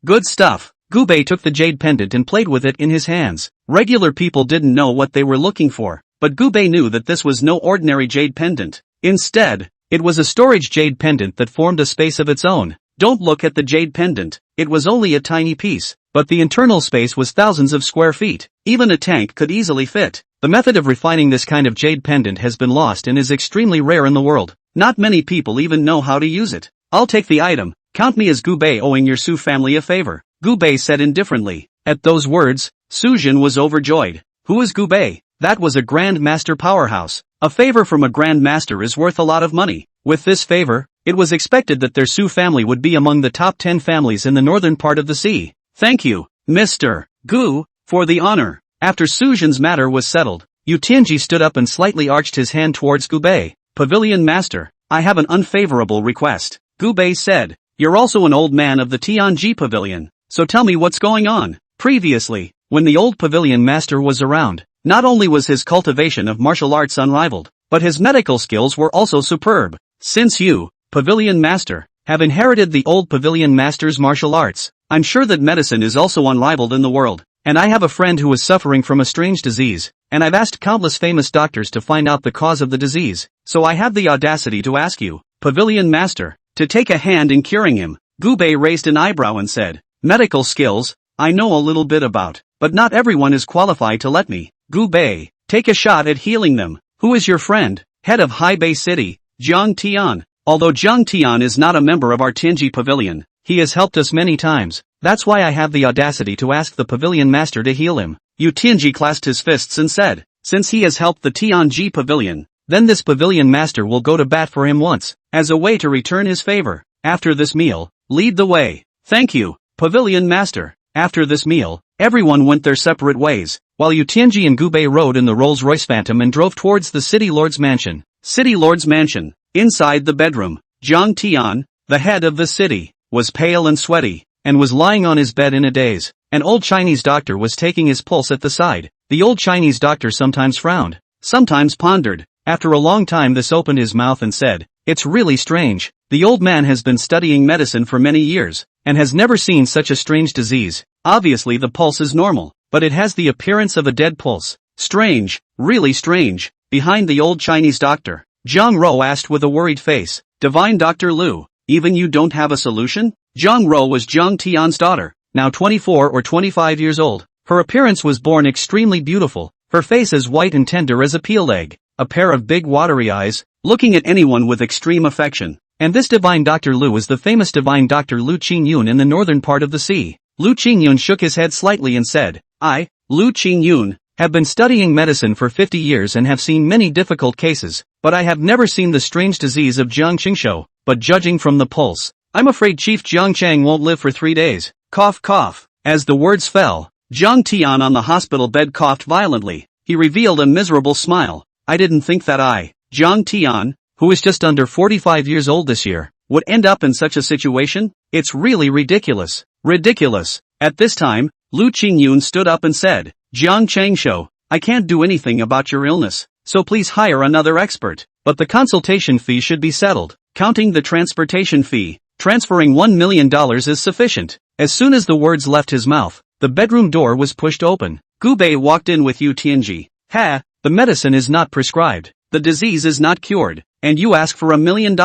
Speaker 1: Good stuff. Gubei took the jade pendant and played with it in his hands. Regular people didn't know what they were looking for, but Gubei knew that this was no ordinary jade pendant. Instead, it was a storage jade pendant that formed a space of its own. Don't look at the jade pendant. It was only a tiny piece, but the internal space was thousands of square feet. Even a tank could easily fit. The method of refining this kind of jade pendant has been lost and is extremely rare in the world. Not many people even know how to use it. I'll take the item. Count me as Gubei owing your Su family a favor. Gubei said indifferently. At those words, Su Jin was overjoyed. Who is Gubei? That was a Grand Master powerhouse. A favor from a Grand Master is worth a lot of money. With this favor, it was expected that their Su family would be among the top 10 families in the northern part of the sea. Thank you, Mr. Gu, for the honor. After Suzhen's matter was settled, Yu Tianji stood up and slightly arched his hand towards Gubei. Pavilion Master, I have an unfavorable request. Gubei said, you're also an old man of the Tianji Pavilion, so tell me what's going on. Previously, when the old Pavilion Master was around, not only was his cultivation of martial arts unrivaled, but his medical skills were also superb. Since you, Pavilion Master, have inherited the old Pavilion Master's martial arts, I'm sure that medicine is also unrivaled in the world, and I have a friend who is suffering from a strange disease, and I've asked countless famous doctors to find out the cause of the disease, so I have the audacity to ask you, Pavilion Master, to take a hand in curing him. Gubei raised an eyebrow and said, medical skills, I know a little bit about, but not everyone is qualified to let me. Gubei, take a shot at healing them. Who is your friend? Head of Haibei City, Jiang Tian. Although Jiang Tian is not a member of our Tianji Pavilion, he has helped us many times. That's why I have the audacity to ask the Pavilion Master to heal him. Yu Tianji clasped his fists and said, since he has helped the Tianji Pavilion, then this Pavilion Master will go to bat for him once, as a way to return his favor. After this meal, lead the way. Thank you, Pavilion Master. After this meal, everyone went their separate ways, while Yu Tianji and Gubei rode in the Rolls-Royce Phantom and drove towards the City Lord's mansion. City Lord's mansion. Inside the bedroom, Jiang Tian, the head of the city, was pale and sweaty, and was lying on his bed in a daze. An old Chinese doctor was taking his pulse at the side. The old Chinese doctor sometimes frowned, sometimes pondered. After a long time this opened his mouth and said, it's really strange. The old man has been studying medicine for many years, and has never seen such a strange disease. Obviously the pulse is normal, but it has the appearance of a dead pulse. Strange, really strange. Behind the old Chinese doctor, Zhang Ro asked with a worried face, Divine Dr. Lu, even you don't have a solution? Zhang Ro was Jiang Tian's daughter, now 24 or 25 years old. Her appearance was born extremely beautiful, her face as white and tender as a peeled egg, a pair of big watery eyes, looking at anyone with extreme affection. And this Divine Dr. Lu is the famous Divine Dr. Lu Qingyun in the northern part of the sea. Lu Qingyun shook his head slightly and said, I, Lu Qingyun, have been studying medicine for 50 years and have seen many difficult cases, but I have never seen the strange disease of Jiang Qingshou, but judging from the pulse, I'm afraid Chief Jiang Chang won't live for 3 days. Cough cough. As the words fell, Jiang Tian on the hospital bed coughed violently. He revealed a miserable smile. I didn't think that I, Jiang Tian, who is just under 45 years old this year, would end up in such a situation? It's really ridiculous. Ridiculous. At this time, Lu Qingyun stood up and said, Jiang Changshou, I can't do anything about your illness, so please hire another expert. But the consultation fee should be settled. Counting the transportation fee, transferring $1 million is sufficient. As soon as the words left his mouth, the bedroom door was pushed open. Gubei walked in with Yu Tianji. Ha, the medicine is not prescribed. The disease is not cured, and you ask for $1 million.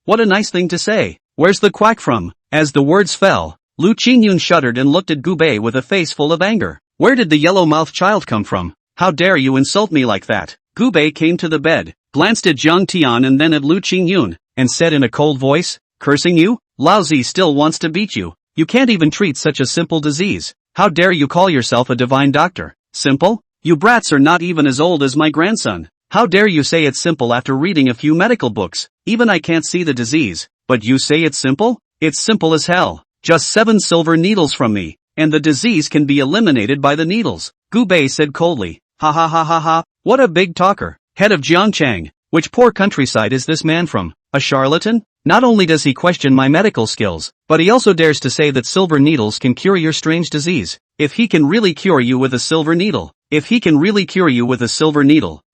Speaker 1: What a nice thing to say. Where's the quack from? As the words fell, Lu Qingyun shuddered and looked at Gubei with a face full of anger. Where did the yellow-mouthed child come from? How dare you insult me like that? Gubei came to the bed, glanced at Jiang Tian and then at Lu Qingyun, and said in a cold voice, cursing you? Lao Zi still wants to beat you. You can't even treat such a simple disease. How dare you call yourself a divine doctor? Simple? You brats are not even as old as my grandson. How dare you say it's simple after reading a few medical books? Even I can't see the disease, but you say it's simple? It's simple as hell. Just 7 silver needles from me, and the disease can be eliminated by the needles. Gubei said coldly. Ha ha ha ha ha, what a big talker. Head of Jiangchang, which poor countryside is this man from? A charlatan? Not only does he question my medical skills, but he also dares to say that silver needles can cure your strange disease. If he can really cure you with a silver needle,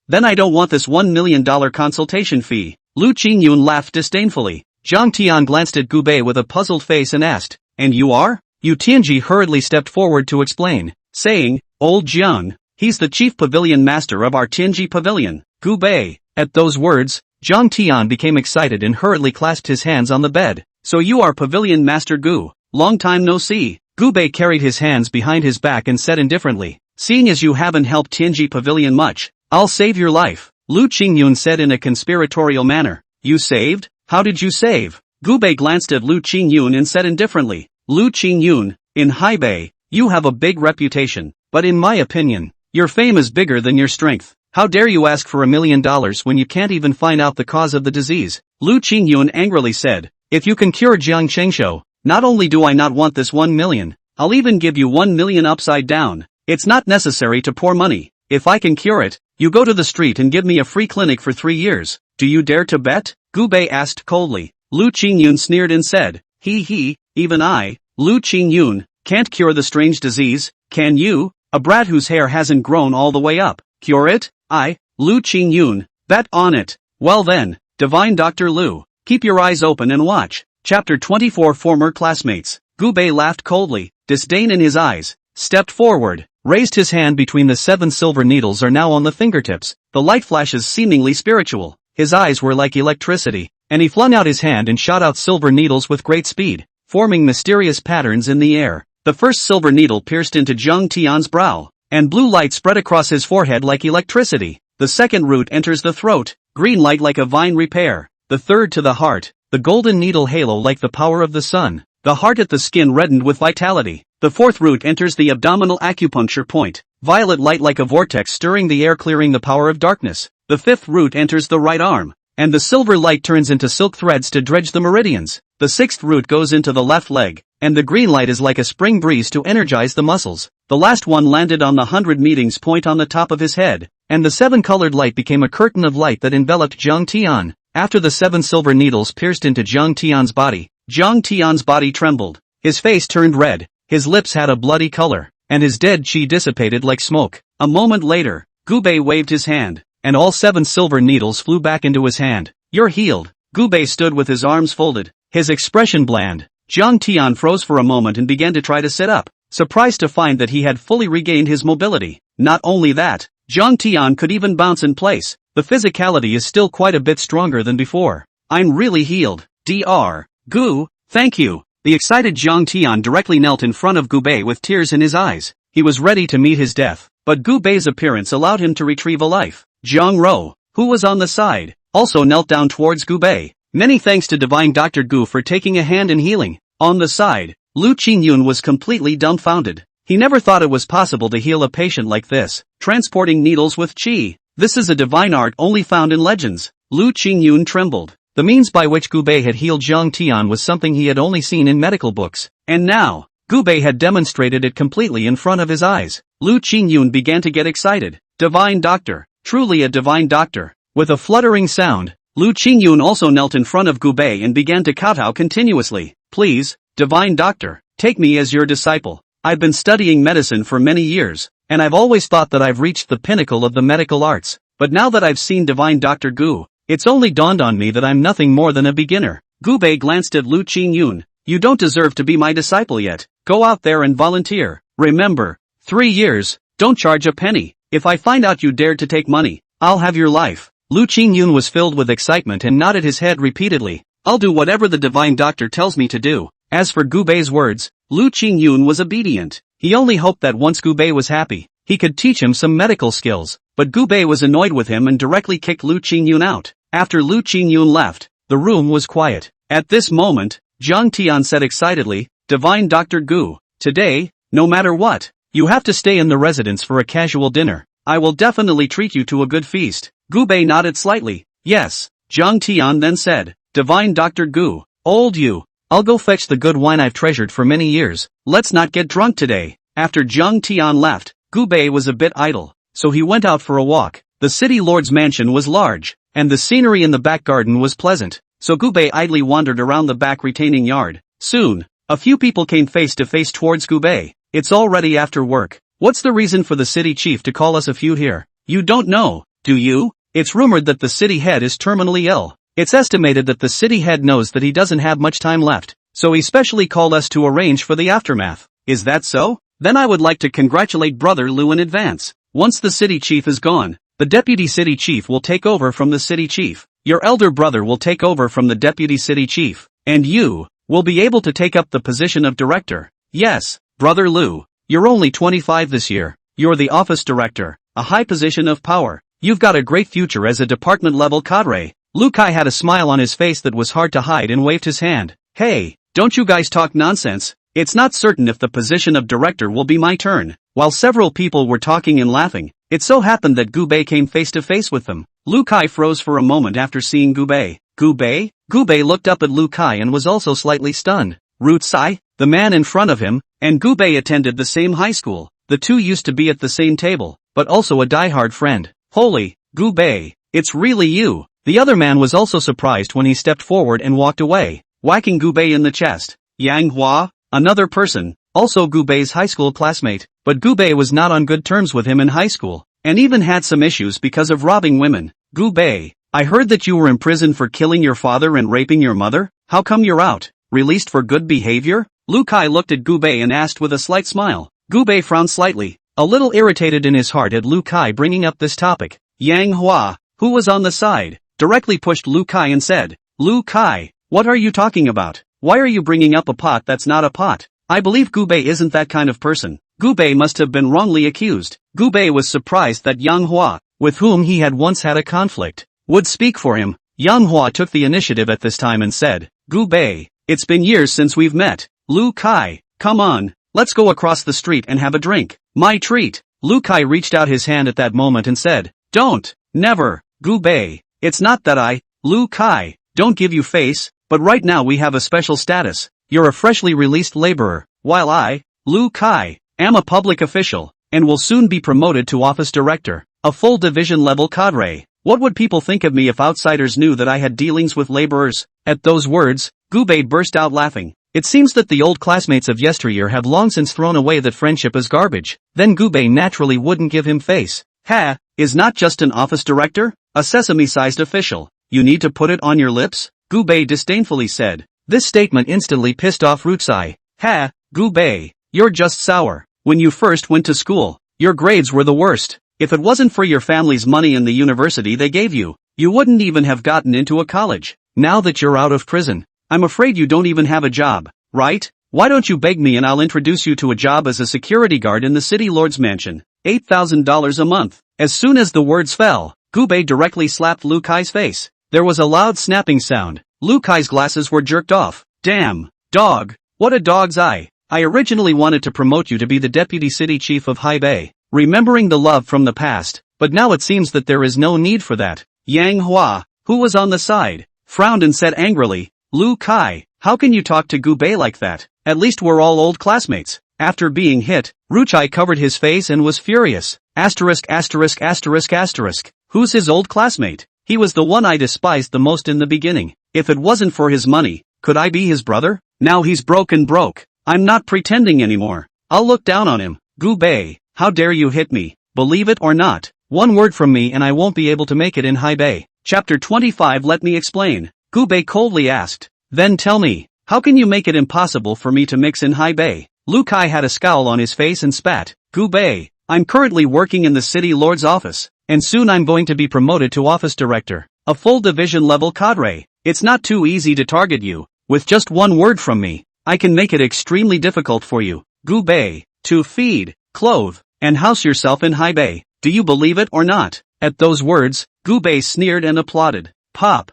Speaker 1: then I don't want this $1 million consultation fee. Lu Qingyun laughed disdainfully. Jiang Tian glanced at Gubei with a puzzled face and asked, and you are? Yu Tianji hurriedly stepped forward to explain, saying, Old Jiang, he's the chief pavilion master of our Tianji pavilion. Gubei. At those words, Jiang Tian became excited and hurriedly clasped his hands on the bed. So you are Pavilion Master Gu. Long time no see. Gubei carried his hands behind his back and said indifferently, seeing as you haven't helped Tianji Pavilion much, I'll save your life. Lu Qingyun said in a conspiratorial manner. You saved? How did you save? Gubei glanced at Lu Qingyun and said indifferently, Lu Qingyun, in Haibei, you have a big reputation, but in my opinion, your fame is bigger than your strength. How dare you ask for $1 million when you can't even find out the cause of the disease? Lu Qingyun angrily said, if you can cure Jiang Chengshou, not only do I not want this $1 million, I'll even give you 1 million upside down. It's not necessary to pour money. If I can cure it, you go to the street and give me a free clinic for 3 years. Do you dare to bet? Gu Bei asked coldly. Lu Qingyun sneered and said, even I, Lu Qingyun, can't cure the strange disease, can you? A brat whose hair hasn't grown all the way up. Cure it? I, Lu Qingyun, bet on it. Well then, divine Dr. Lu, keep your eyes open and watch. Chapter 24 Former Classmates. Gu Bei laughed coldly, disdain in his eyes, stepped forward, raised his hand between the 7 silver needles are now on the fingertips, the light flashes seemingly spiritual, his eyes were like electricity, and he flung out his hand and shot out silver needles with great speed, forming mysterious patterns in the air. The first silver needle pierced into Zhang Tian's brow, and blue light spread across his forehead like electricity. The second root enters the throat, green light like a vine repair. The third to the heart, the golden needle halo like the power of the sun. The heart at the skin reddened with vitality. The fourth root enters the abdominal acupuncture point, violet light like a vortex stirring the air clearing the power of darkness. The fifth root enters the right arm, and the silver light turns into silk threads to dredge the meridians. The sixth root goes into the left leg, and the green light is like a spring breeze to energize the muscles. The last one landed on the 100 meetings point on the top of his head, and the 7-colored light became a curtain of light that enveloped Zhang Tian. After the 7 silver needles pierced into Zhang Tian's body trembled, his face turned red, his lips had a bloody color, and his dead qi dissipated like smoke. A moment later, Gu Bei waved his hand, and all 7 silver needles flew back into his hand. You're healed. Gu Bei stood with his arms folded, his expression bland. Zhang Tian froze for a moment and began to try to sit up, surprised to find that he had fully regained his mobility. Not only that, Zhang Tian could even bounce in place. The physicality is still quite a bit stronger than before. I'm really healed. Dr. Gu, thank you. The excited Zhang Tian directly knelt in front of Gu Bei with tears in his eyes. He was ready to meet his death, but Gu Bei's appearance allowed him to retrieve a life. Zhang Rou, who was on the side, also knelt down towards Gu Bei. Many thanks to Divine Dr. Gu for taking a hand in healing. On the side, Lu Qingyun was completely dumbfounded. He never thought it was possible to heal a patient like this, transporting needles with qi. This is a divine art only found in legends. Lu Qingyun trembled. The means by which Gu Bei had healed Zhang Tian was something he had only seen in medical books, and now, Gu Bei had demonstrated it completely in front of his eyes. Lu Qingyun began to get excited. Divine doctor, truly a divine doctor. With a fluttering sound, Lu Qingyun also knelt in front of Gu Bei and began to kowtow continuously. Please, divine doctor, take me as your disciple. I've been studying medicine for many years, and I've always thought that I've reached the pinnacle of the medical arts. But now that I've seen Divine Dr. Gu, it's only dawned on me that I'm nothing more than a beginner. Gu Bei glanced at Lu Qingyun. You don't deserve to be my disciple yet. Go out there and volunteer. Remember, 3 years, don't charge a penny. If I find out you dared to take money, I'll have your life. Lu Qingyun was filled with excitement and nodded his head repeatedly. I'll do whatever the divine doctor tells me to do. As for Gu Bei's words, Lu Qingyun was obedient. He only hoped that once Gu Bei was happy, he could teach him some medical skills. But Gu Bei was annoyed with him and directly kicked Lu Qingyun out. After Lu Qingyun left, the room was quiet. At this moment, Zhang Tian said excitedly, Divine Dr. Gu, today, no matter what, you have to stay in the residence for a casual dinner. I will definitely treat you to a good feast. Gu Bei nodded slightly. Yes. Zhang Tian then said, Divine Dr. Gu, old you, I'll go fetch the good wine I've treasured for many years. Let's not get drunk today. After Zhang Tian left, Gu Bei was a bit idle, so he went out for a walk. The city lord's mansion was large, and the scenery in the back garden was pleasant, so Gu Bei idly wandered around the back retaining yard. Soon, a few people came face to face towards Gu Bei. It's already after work. What's the reason for the city chief to call us a few here? You don't know, do you? It's rumored that the city head is terminally ill. It's estimated that the city head knows that he doesn't have much time left, so he specially called us to arrange for the aftermath. Is that so? Then I would like to congratulate Brother Lu in advance. Once the city chief is gone, the deputy city chief will take over from the city chief. Your elder brother will take over from the deputy city chief, and you will be able to take up the position of director. Yes, Brother Lu, you're only 25 this year. You're the office director, a high position of power. You've got a great future as a department-level cadre. Lu Kai had a smile on his face that was hard to hide and waved his hand. Hey, don't you guys talk nonsense. It's not certain if the position of director will be my turn. While several people were talking and laughing, it so happened that Gu Bei came face to face with them. Lu Kai froze for a moment after seeing Gu Bei. Gu Bei? Gu Bei looked up at Lu Kai and was also slightly stunned. Root Sai? The man in front of him, and Gubei attended the same high school. The two used to be at the same table, but also a diehard friend. Holy, Gubei, it's really you. The other man was also surprised when he stepped forward and walked away, whacking Gubei in the chest. Yang Hua, another person, also Gubei's high school classmate, but Gubei was not on good terms with him in high school, and even had some issues because of robbing women. Gubei, I heard that you were in prison for killing your father and raping your mother. How come you're out? Released for good behavior? Lu Kai looked at Gubei and asked with a slight smile. Gubei frowned slightly, a little irritated in his heart at Lu Kai bringing up this topic. Yang Hua, who was on the side, directly pushed Lu Kai and said, Lu Kai, what are you talking about? Why are you bringing up a pot that's not a pot? I believe Gubei isn't that kind of person. Gubei must have been wrongly accused. Gubei was surprised that Yang Hua, with whom he had once had a conflict, would speak for him. Yang Hua took the initiative at this time and said, Gubei, it's been years since we've met. Lu Kai, come on, let's go across the street and have a drink. My treat. Lu Kai reached out his hand at that moment and said, don't, never, Gubei, it's not that Lu Kai, don't give you face, but right now we have a special status. You're a freshly released laborer, while I, Lu Kai, am a public official, and will soon be promoted to office director, a full division-level cadre. What would people think of me if outsiders knew that I had dealings with laborers? At those words, Gubei burst out laughing. It seems that the old classmates of yesteryear have long since thrown away that friendship is garbage. Then Gubei naturally wouldn't give him face. Ha, is not just an office director? A sesame-sized official. You need to put it on your lips? Gubei disdainfully said. This statement instantly pissed off Rutsai. Ha, Gubei, you're just sour. When you first went to school, your grades were the worst. If it wasn't for your family's money and the university they gave you, you wouldn't even have gotten into a college. Now that you're out of prison, I'm afraid you don't even have a job, right? Why don't you beg me and I'll introduce you to a job as a security guard in the city lord's mansion. $8,000 a month. As soon as the words fell, Gubei directly slapped Lu Kai's face. There was a loud snapping sound. Lu Kai's glasses were jerked off. Damn, dog, what a dog's eye. I originally wanted to promote you to be the deputy city chief of Haibei, remembering the love from the past, but now it seems that there is no need for that. Yang Hua, who was on the side, frowned and said angrily, Lu Kai, how can you talk to Gubei like that? At least we're all old classmates. After being hit, Ruchai covered his face and was furious. Asterisk. Who's his old classmate? He was the one I despised the most in the beginning. If it wasn't for his money, could I be his brother? Now he's broke. I'm not pretending anymore. I'll look down on him. Gubei, how dare you hit me? Believe it or not, one word from me and I won't be able to make it in Haibei. Chapter 25. Let me explain. Gubei coldly asked. Then tell me, how can you make it impossible for me to mix in Haibei? Lu Kai had a scowl on his face and spat. Gubei, I'm currently working in the city lord's office, and soon I'm going to be promoted to office director, a full division level cadre. It's not too easy to target you. With just one word from me, I can make it extremely difficult for you, Gubei, to feed, clothe, and house yourself in Haibei. Do you believe it or not? At those words, Gubei sneered and applauded. Pop,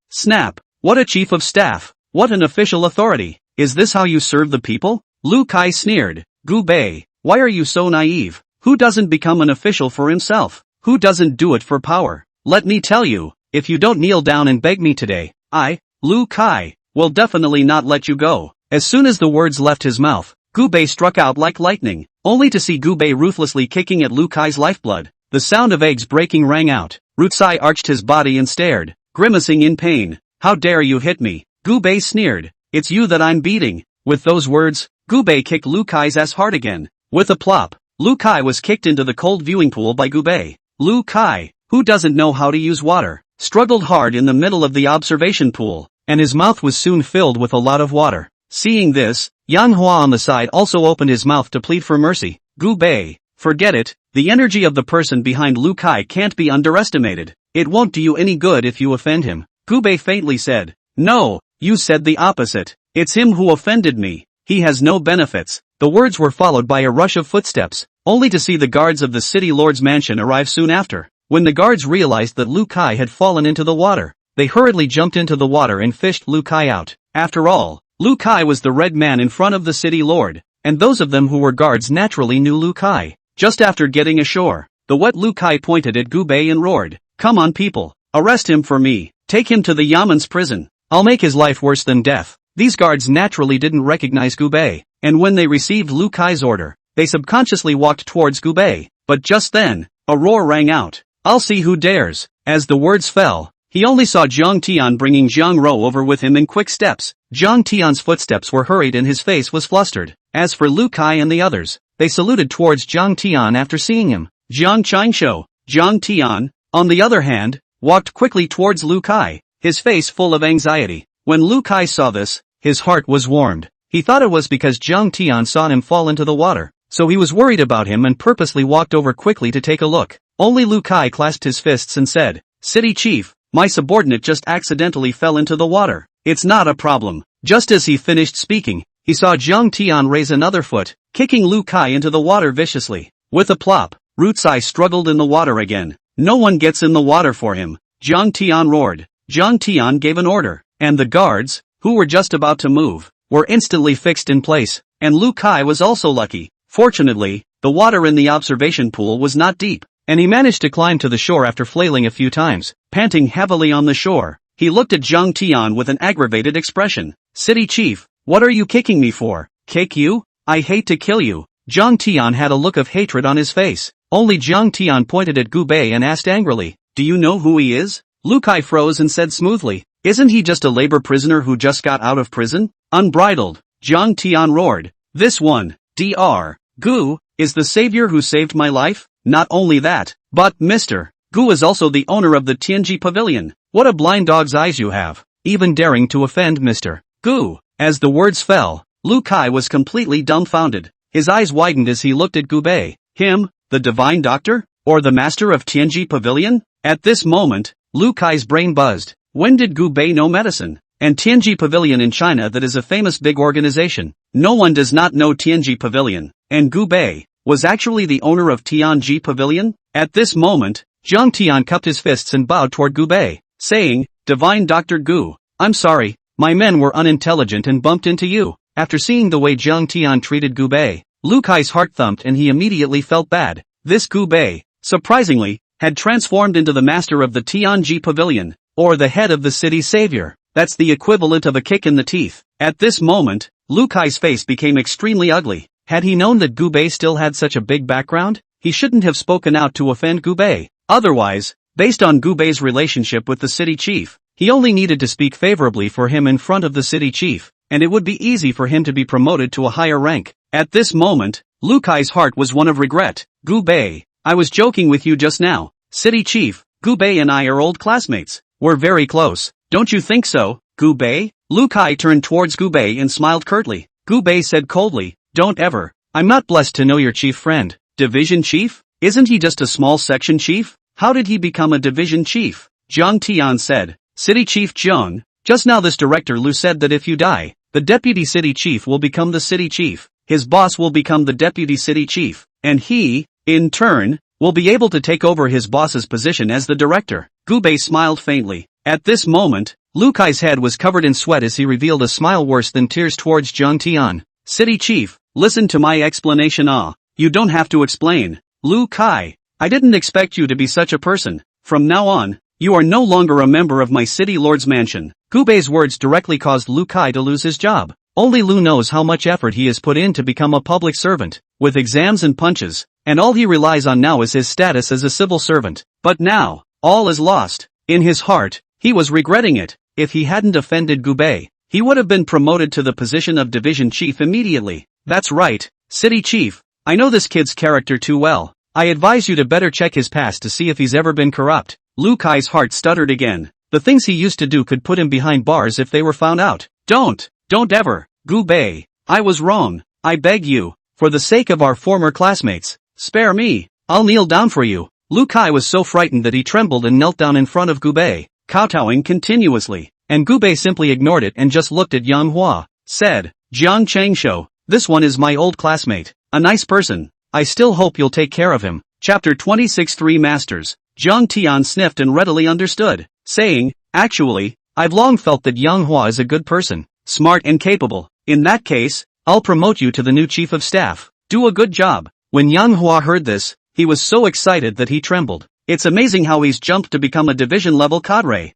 Speaker 1: snap. What a chief of staff. What an official authority. Is this how you serve the people? Lu Kai sneered. Gubei, why are you so naive? Who doesn't become an official for himself? Who doesn't do it for power? Let me tell you, if you don't kneel down and beg me today, I, Lu Kai, will definitely not let you go. As soon as the words left his mouth, Gubei struck out like lightning, only to see Gubei ruthlessly kicking at Lu Kai's lifeblood. The sound of eggs breaking rang out. Rutsai arched his body and stared, grimacing in pain. How dare you hit me? Gubei sneered. It's you that I'm beating. With those words, Gubei kicked Lu Kai's ass hard again. With a plop, Lu Kai was kicked into the cold viewing pool by Gubei. Lu Kai, who doesn't know how to use water, struggled hard in the middle of the observation pool, and his mouth was soon filled with a lot of water. Seeing this, Yang Hua on the side also opened his mouth to plead for mercy. Gubei, forget it, the energy of the person behind Lu Kai can't be underestimated. It won't do you any good if you offend him. Gubei faintly said. No, you said the opposite. It's him who offended me. He has no benefits. The words were followed by a rush of footsteps, only to see the guards of the city lord's mansion arrive soon after. When the guards realized that Lu Kai had fallen into the water, they hurriedly jumped into the water and fished Lu Kai out. After all, Lu Kai was the red man in front of the city lord, and those of them who were guards naturally knew Lu Kai. Just after getting ashore, the wet Lu Kai pointed at Gubei and roared, "Come on people, arrest him for me, take him to the Yaman's prison. I'll make his life worse than death." These guards naturally didn't recognize Gubei, and when they received Lu Kai's order, they subconsciously walked towards Gubei. But just then, a roar rang out. "I'll see who dares." As the words fell, he only saw Jiang Tian bringing Jiang Rou over with him in quick steps. Jiang Tian's footsteps were hurried and his face was flustered. As for Lu Kai and the others, they saluted towards Jiang Tian after seeing him. Jiang Qingshuo, Jiang Tian, on the other hand, walked quickly towards Lu Kai, his face full of anxiety. When Lu Kai saw this, his heart was warmed. He thought it was because Jiang Tian saw him fall into the water, so he was worried about him and purposely walked over quickly to take a look. Only Lu Kai clasped his fists and said, "City Chief, my subordinate just accidentally fell into the water. It's not a problem." Just as he finished speaking, he saw Jiang Tian raise another foot, kicking Lu Kai into the water viciously. With a plop, Rutsai struggled in the water again. "No one gets in the water for him," Jiang Tian roared. Jiang Tian gave an order, and the guards, who were just about to move, were instantly fixed in place, and Lu Kai was also lucky. Fortunately, the water in the observation pool was not deep, and he managed to climb to the shore after flailing a few times, panting heavily on the shore. He looked at Jiang Tian with an aggravated expression. "City Chief, what are you kicking me for?" "Kick you? I hate to kill you." Jiang Tian had a look of hatred on his face. Only Jiang Tian pointed at Gubei and asked angrily, "Do you know who he is?" Lu Kai froze and said smoothly, "Isn't he just a labor prisoner who just got out of prison?" Unbridled, Jiang Tian roared, "This one, Dr. Gu, is the savior who saved my life? Not only that, but Mr. Gu is also the owner of the Tianji Pavilion. What a blind dog's eyes you have, even daring to offend Mr. Gu." As the words fell, Lu Kai was completely dumbfounded. His eyes widened as he looked at Gubei. Him, the divine doctor? Or the master of Tianji Pavilion? At this moment, Lu Kai's brain buzzed. When did Gubei know medicine? And Tianji Pavilion in China, that is a famous big organization. No one does not know Tianji Pavilion. And Gubei was actually the owner of Tianji Pavilion? At this moment, Jiang Tian cupped his fists and bowed toward Gubei, saying, "Divine Dr. Gu, I'm sorry, my men were unintelligent and bumped into you." After seeing the way Jiang Tian treated Gubei, Lu Kai's heart thumped and he immediately felt bad. This Gubei, surprisingly, had transformed into the master of the Tianji Pavilion, or the head of the city's savior. That's the equivalent of a kick in the teeth. At this moment, Lu Kai's face became extremely ugly. Had he known that Gubei still had such a big background, he shouldn't have spoken out to offend Gubei. Otherwise, based on Gubei's relationship with the city chief, he only needed to speak favorably for him in front of the city chief, and it would be easy for him to be promoted to a higher rank. At this moment, Lu Kai's heart was one of regret. "Gubei, I was joking with you just now. City chief, Gubei and I are old classmates. We're very close. Don't you think so, Gubei?" Lu Kai turned towards Gubei and smiled curtly. Gubei said coldly, "Don't ever. I'm not blessed to know your chief friend." "Division chief? Isn't he just a small section chief? How did he become a division chief?" Jiang Tian said. "City Chief Jiang, just now this director Lu said that if you die, the deputy city chief will become the city chief. His boss will become the deputy city chief, and he, in turn, will be able to take over his boss's position as the director." Gubei smiled faintly. At this moment, Lu Kai's head was covered in sweat as he revealed a smile worse than tears towards Jiang Tian. "City chief, listen to my explanation." You don't have to explain. Lu Kai, I didn't expect you to be such a person. From now on, you are no longer a member of my city lord's mansion." Gubei's words directly caused Lu Kai to lose his job. Only Lu knows how much effort he has put in to become a public servant, with exams and punches, and all he relies on now is his status as a civil servant. But now, all is lost. In his heart, he was regretting it. If he hadn't offended Gubei, he would have been promoted to the position of division chief immediately. "That's right, city chief, I know this kid's character too well. I advise you to better check his past to see if he's ever been corrupt." Lu Kai's heart stuttered again. The things he used to do could put him behind bars if they were found out. Don't ever, Gubei, I was wrong. I beg you, for the sake of our former classmates, spare me. I'll kneel down for you. Lu Kai was so frightened that he trembled and knelt down in front of Gubei, kowtowing continuously, and Gubei simply ignored it and just looked at Yang Hua, said, "Jiang Qingshuo, this one is my old classmate, a nice person. I still hope you'll take care of him." Chapter 26 Three Masters. Jiang Tian sniffed and readily understood, saying, "Actually, I've long felt that Yang Hua is a good person, smart and capable. In that case, I'll promote you to the new chief of staff. Do a good job." When Yang Hua heard this, he was so excited that he trembled. It's amazing how he's jumped to become a division-level cadre.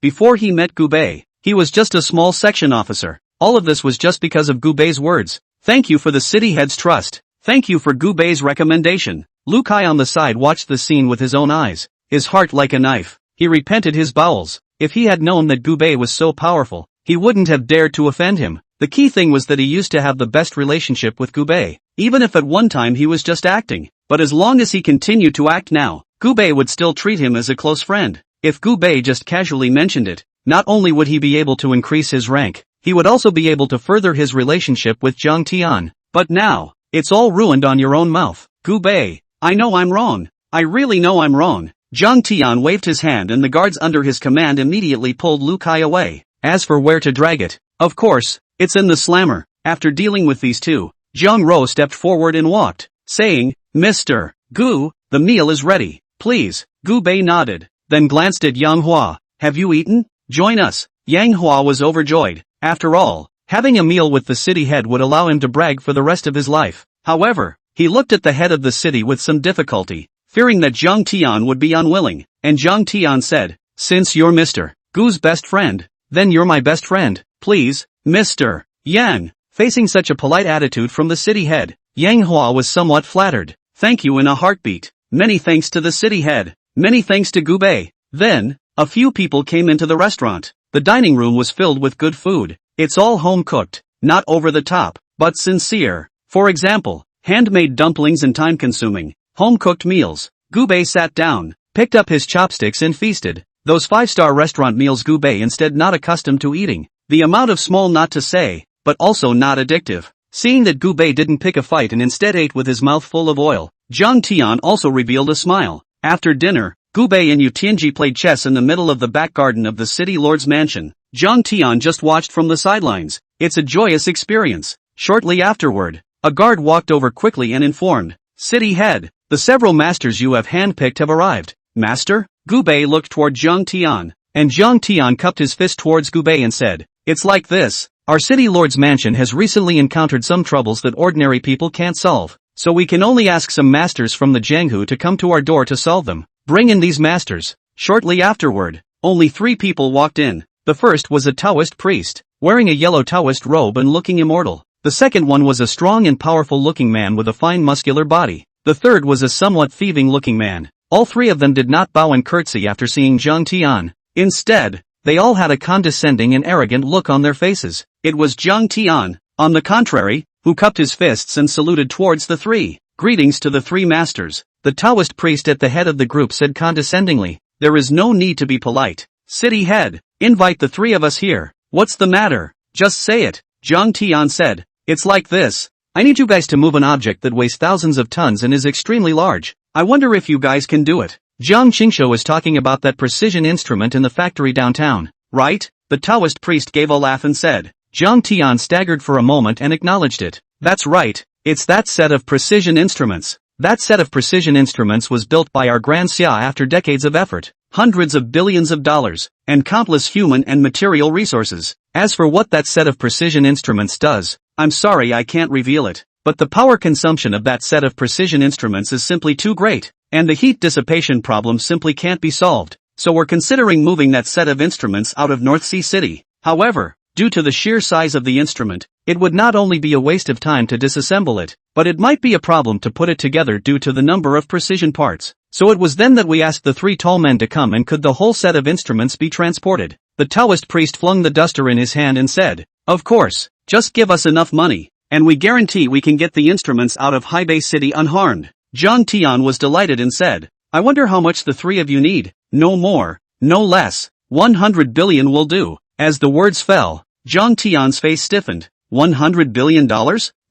Speaker 1: Before he met Gubei, he was just a small section officer. All of this was just because of Gubei's words. Thank you for the city head's trust. Thank you for Gubei's recommendation. Lu Kai on the side watched the scene with his own eyes, his heart like a knife. He repented his bowels. If he had known that Gubei was so powerful, he wouldn't have dared to offend him. The key thing was that he used to have the best relationship with Gubei, even if at one time he was just acting. But as long as he continued to act now, Gubei would still treat him as a close friend. If Gubei just casually mentioned it, not only would he be able to increase his rank, he would also be able to further his relationship with Zhang Tian. But now, it's all ruined on your own mouth. Gubei, I know I'm wrong. I really know I'm wrong. Zhang Tian waved his hand and the guards under his command immediately pulled Lu Kai away. As for where to drag it, of course, it's in the slammer. After dealing with these two, Zhang Ro stepped forward and walked, saying, Mr. Gu, the meal is ready, please. Gubei nodded, then glanced at Yang Hua. Have you eaten? Join us. Yang Hua was overjoyed. After all, having a meal with the city head would allow him to brag for the rest of his life. However, he looked at the head of the city with some difficulty, fearing that Zhang Tian would be unwilling, and Zhang Tian said, Since you're Mr. Gu's best friend, then you're my best friend, please, Mr. Yang. Facing such a polite attitude from the city head, Yang Hua was somewhat flattered. Thank you in a heartbeat. Many thanks to the city head. Many thanks to Gubei. Then, a few people came into the restaurant. The dining room was filled with good food. It's all home-cooked, not over the top, but sincere. For example, handmade dumplings and time-consuming, home-cooked meals. Gubei sat down, picked up his chopsticks and feasted. Those five-star restaurant meals Gubei instead not accustomed to eating. The amount of small not to say, but also not addictive. Seeing that Gubei didn't pick a fight and instead ate with his mouth full of oil, Zhang Tian also revealed a smile. After dinner, Gubei and Yu Tianji played chess in the middle of the back garden of the city lord's mansion. Zhang Tian just watched from the sidelines. It's a joyous experience. Shortly afterward, a guard walked over quickly and informed, City head, the several masters you have handpicked have arrived. Master? Gubei looked toward Zhang Tian, and Zhang Tian cupped his fist towards Gubei and said, It's like this. Our city lord's mansion has recently encountered some troubles that ordinary people can't solve, so we can only ask some masters from the Jianghu to come to our door to solve them. Bring in these masters. Shortly afterward, only 3 people walked in. The first was a Taoist priest, wearing a yellow Taoist robe and looking immortal. The second one was a strong and powerful-looking man with a fine muscular body. The third was a somewhat thieving-looking man. All 3 of them did not bow and curtsy after seeing Zhang Tian. Instead, they all had a condescending and arrogant look on their faces. It was Zhang Tian, on the contrary, who cupped his fists and saluted towards the 3. Greetings to the 3 masters. The Taoist priest at the head of the group said condescendingly, There is no need to be polite. City head, invite the 3 of us here. What's the matter? Just say it. Zhang Tian said, It's like this. I need you guys to move an object that weighs thousands of tons and is extremely large. I wonder if you guys can do it. Jiang Qingshuo is talking about that precision instrument in the factory downtown, right? The Taoist priest gave a laugh and said. Zhang Tian staggered for a moment and acknowledged it. That's right, it's that set of precision instruments. That set of precision instruments was built by our Grand Xia after decades of effort, hundreds of billions of dollars, and countless human and material resources. As for what that set of precision instruments does, I'm sorry I can't reveal it, but the power consumption of that set of precision instruments is simply too great, and the heat dissipation problem simply can't be solved, so we're considering moving that set of instruments out of North Sea City. However, due to the sheer size of the instrument, it would not only be a waste of time to disassemble it, but it might be a problem to put it together due to the number of precision parts. So it was then that we asked the 3 tall men to come and could the whole set of instruments be transported. The Taoist priest flung the duster in his hand and said, Of course, just give us enough money, and we guarantee we can get the instruments out of Haibei City unharmed. Zhang Tian was delighted and said, I wonder how much the 3 of you need. No more, no less. 100 billion will do. As the words fell, Zhang Tian's face stiffened. $100 billion?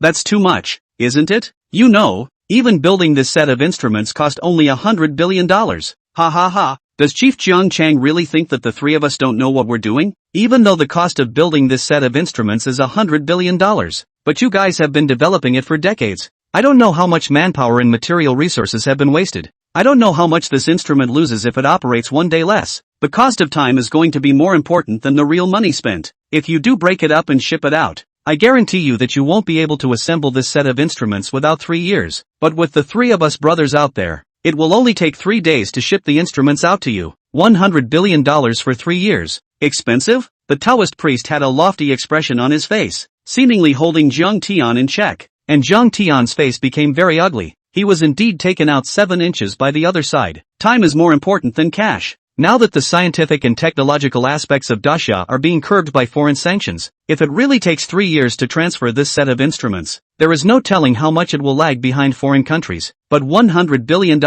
Speaker 1: That's too much, isn't it? You know, even building this set of instruments cost only $100 billion. Ha ha ha. Does Chief Jiang Chang really think that the 3 of us don't know what we're doing? Even though the cost of building this set of instruments is $100 billion. But you guys have been developing it for decades. I don't know how much manpower and material resources have been wasted. I don't know how much this instrument loses if it operates one day less. The cost of time is going to be more important than the real money spent. If you do break it up and ship it out, I guarantee you that you won't be able to assemble this set of instruments without 3 years. But with the 3 of us brothers out there, it will only take 3 days to ship the instruments out to you. $100 billion for 3 years. Expensive? The Taoist priest had a lofty expression on his face, seemingly holding Jiang Tian in check, and Jiang Tian's face became very ugly. He was indeed taken out 7 inches by the other side. Time is more important than cash. Now that the scientific and technological aspects of daxia are being curbed by foreign sanctions, if it really takes 3 years to transfer this set of instruments, there is no telling how much it will lag behind foreign countries. But $100 billion,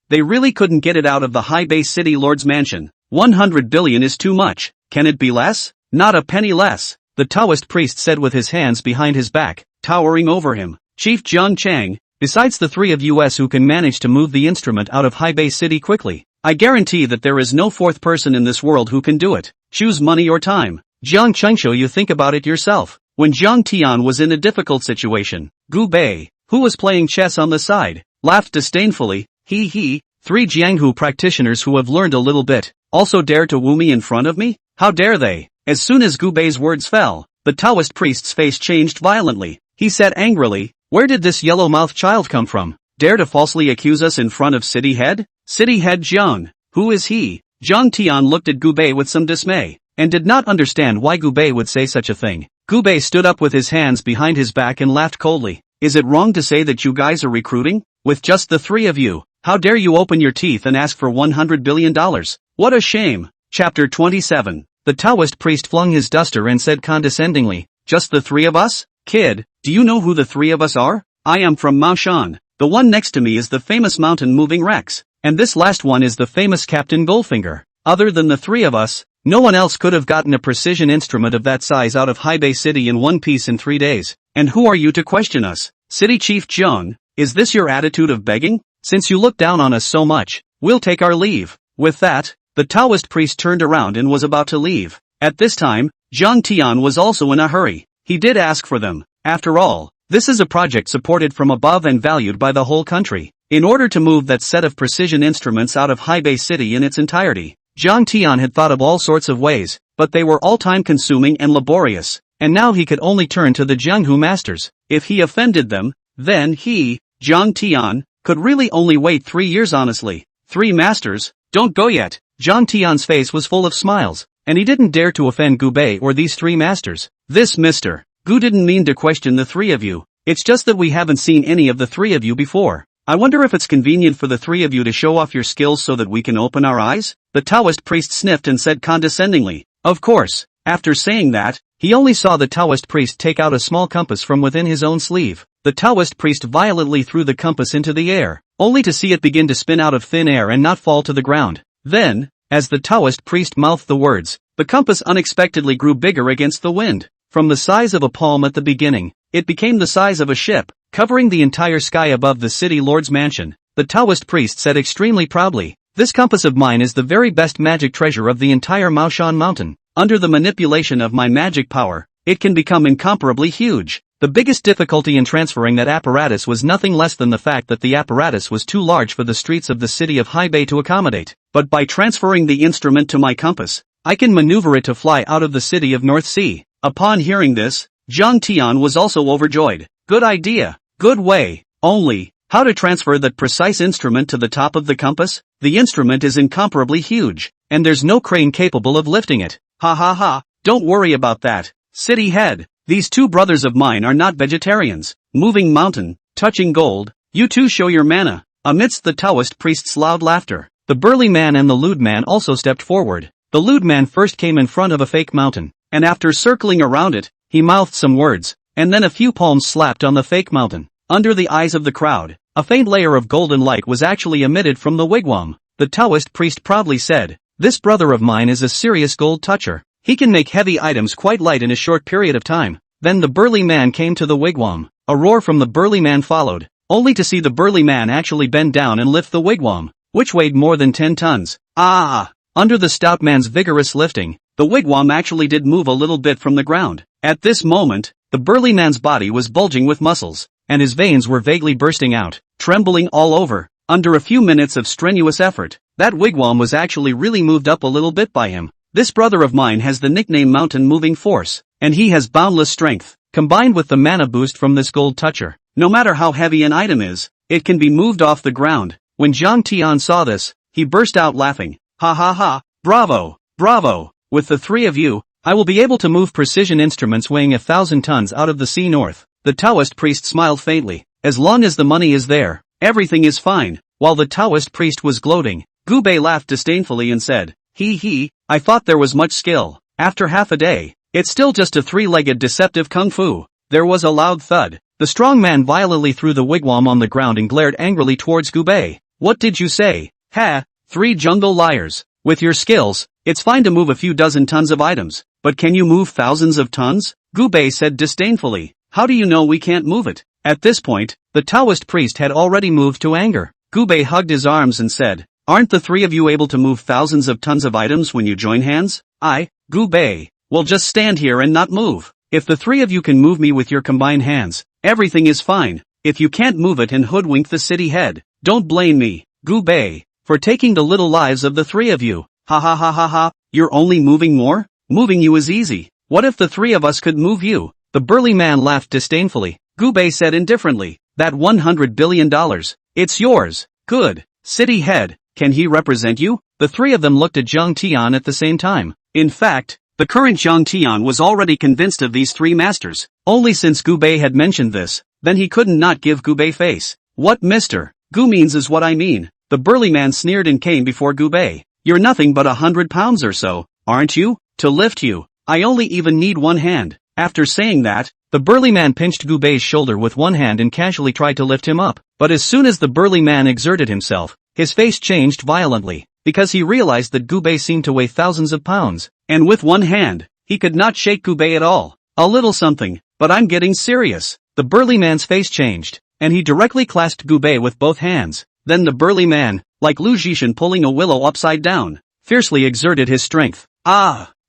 Speaker 1: they really couldn't get it out of the High-Bay City Lord's mansion. 100 billion is too much. Can it be less? Not a penny less, the Taoist priest said with his hands behind his back, towering over him. Chief Jiang Chang, besides the 3 of us who can manage to move the instrument out of High-Bay City quickly, I guarantee that there is no 4th person in this world who can do it. Choose money or time. Jiang Chengshu, you think about it yourself. When Jiang Tian was in a difficult situation, Gu Bei, who was playing chess on the side, laughed disdainfully. He, 3 Jianghu practitioners who have learned a little bit, also dare to woo me in front of me? How dare they? As soon as Gu Bei's words fell, the Taoist priest's face changed violently. He said angrily, where did this yellow-mouthed child come from? Dare to falsely accuse us in front of City Head? City Head Jiang, who is he? Jiang Tian looked at Gu Bei with some dismay, and did not understand why Gu Bei would say such a thing. Gu Bei stood up with his hands behind his back and laughed coldly. Is it wrong to say that you guys are recruiting? With just the 3 of you, how dare you open your teeth and ask for $100 billion? What a shame. Chapter 27. The Taoist priest flung his duster and said condescendingly, just the 3 of us? Kid, do you know who the 3 of us are? I am from Maoshan. The one next to me is the famous mountain-moving Rex, and this last one is the famous Captain Goldfinger. Other than the 3 of us, no one else could have gotten a precision instrument of that size out of High-Bay City in one piece in 3 days. And who are you to question us? City Chief Jiang, is this your attitude of begging? Since you look down on us so much, we'll take our leave. With that, the Taoist priest turned around and was about to leave. At this time, Jiang Tian was also in a hurry. He did ask for them. After all, this is a project supported from above and valued by the whole country. In order to move that set of precision instruments out of High-Bay City in its entirety, Jiang Tian had thought of all sorts of ways, but they were all time-consuming and laborious, and now he could only turn to the Jianghu masters. If he offended them, then he, Jiang Tian, could really only wait 3 years honestly. 3 masters? Don't go yet. Jiang Tian's face was full of smiles, and he didn't dare to offend Gu Bei or these 3 masters. This Mr. Gu didn't mean to question the 3 of you. It's just that we haven't seen any of the 3 of you before. I wonder if it's convenient for the 3 of you to show off your skills so that we can open our eyes? The Taoist priest sniffed and said condescendingly, of course. After saying that, he only saw the Taoist priest take out a small compass from within his own sleeve. The Taoist priest violently threw the compass into the air, only to see it begin to spin out of thin air and not fall to the ground. Then, as the Taoist priest mouthed the words, the compass unexpectedly grew bigger against the wind. From the size of a palm at the beginning, it became the size of a ship, covering the entire sky above the city lord's mansion. The Taoist priest said extremely proudly, this compass of mine is the very best magic treasure of the entire Maoshan mountain. Under the manipulation of my magic power, it can become incomparably huge. The biggest difficulty in transferring that apparatus was nothing less than the fact that the apparatus was too large for the streets of the city of High-Bay to accommodate. But by transferring the instrument to my compass, I can maneuver it to fly out of the city of North Sea. Upon hearing this, Jiang Tian was also overjoyed. Good idea. Good way. Only, how to transfer that precise instrument to the top of the compass? The instrument is incomparably huge, and there's no crane capable of lifting it. Ha ha ha, don't worry about that. City head, these 2 brothers of mine are not vegetarians. Moving mountain, touching gold, you 2 show your mana. Amidst the Taoist priest's loud laughter, the burly man and the lewd man also stepped forward. The lewd man first came in front of a fake mountain, and after circling around it, he mouthed some words, and then a few palms slapped on the fake mountain. Under the eyes of the crowd, a faint layer of golden light was actually emitted from the wigwam. The Taoist priest proudly said, this brother of mine is a serious gold toucher. He can make heavy items quite light in a short period of time. Then the burly man came to the wigwam. A roar from the burly man followed, only to see the burly man actually bend down and lift the wigwam, which weighed more than 10 tons. Under the stout man's vigorous lifting, the wigwam actually did move a little bit from the ground. At this moment, the burly man's body was bulging with muscles, and his veins were vaguely bursting out, trembling all over. Under a few minutes of strenuous effort, that wigwam was actually really moved up a little bit by him. This brother of mine has the nickname Mountain Moving Force, and he has boundless strength, combined with the mana boost from this gold toucher. No matter how heavy an item is, it can be moved off the ground. When Jiang Tian saw this, he burst out laughing. Ha ha ha, bravo, bravo. With the 3 of you, I will be able to move precision instruments weighing 1,000 tons out of the sea north. The Taoist priest smiled faintly. As long as the money is there, everything is fine. While the Taoist priest was gloating, Gubei laughed disdainfully and said, "He, I thought there was much skill. After half a day, it's still just a three-legged deceptive kung fu." There was a loud thud. The strong man violently threw the wigwam on the ground and glared angrily towards Gubei. "What did you say? Ha, 3 jungle liars. With your skills, it's fine to move a few dozen tons of items, but can you move thousands of tons?" Gubei said disdainfully. "How do you know we can't move it?" At this point, the Taoist priest had already moved to anger. Gubei hugged his arms and said, "Aren't the 3 of you able to move thousands of tons of items when you join hands? I, Gubei, will just stand here and not move. If the 3 of you can move me with your combined hands, everything is fine. If you can't move it and hoodwink the city head, don't blame me, Gubei, for taking the little lives of the 3 of you. Ha ha ha ha ha, you're only moving more? Moving you is easy. What if the 3 of us could move you?" The burly man laughed disdainfully. Gubei said indifferently, "That $100 billion, it's yours. Good. City head, can he represent you?" The 3 of them looked at Zhang Tian at the same time. In fact, the current Zhang Tian was already convinced of these 3 masters. Only since Gubei had mentioned this, then he couldn't not give Gubei face. "What Mr. Gu means is what I mean." The burly man sneered and came before Gubei. "You're nothing but 100 pounds or so, aren't you? To lift you, I only even need 1 hand." After saying that, the burly man pinched Gubei's shoulder with 1 hand and casually tried to lift him up. But as soon as the burly man exerted himself, his face changed violently, because he realized that Gubei seemed to weigh thousands of pounds, and with 1 hand, he could not shake Gubei at all. "A little something, but I'm getting serious." The burly man's face changed, and he directly clasped Gubei with both hands. Then the burly man, like Lu Zhishan pulling a willow upside down, fiercely exerted his strength.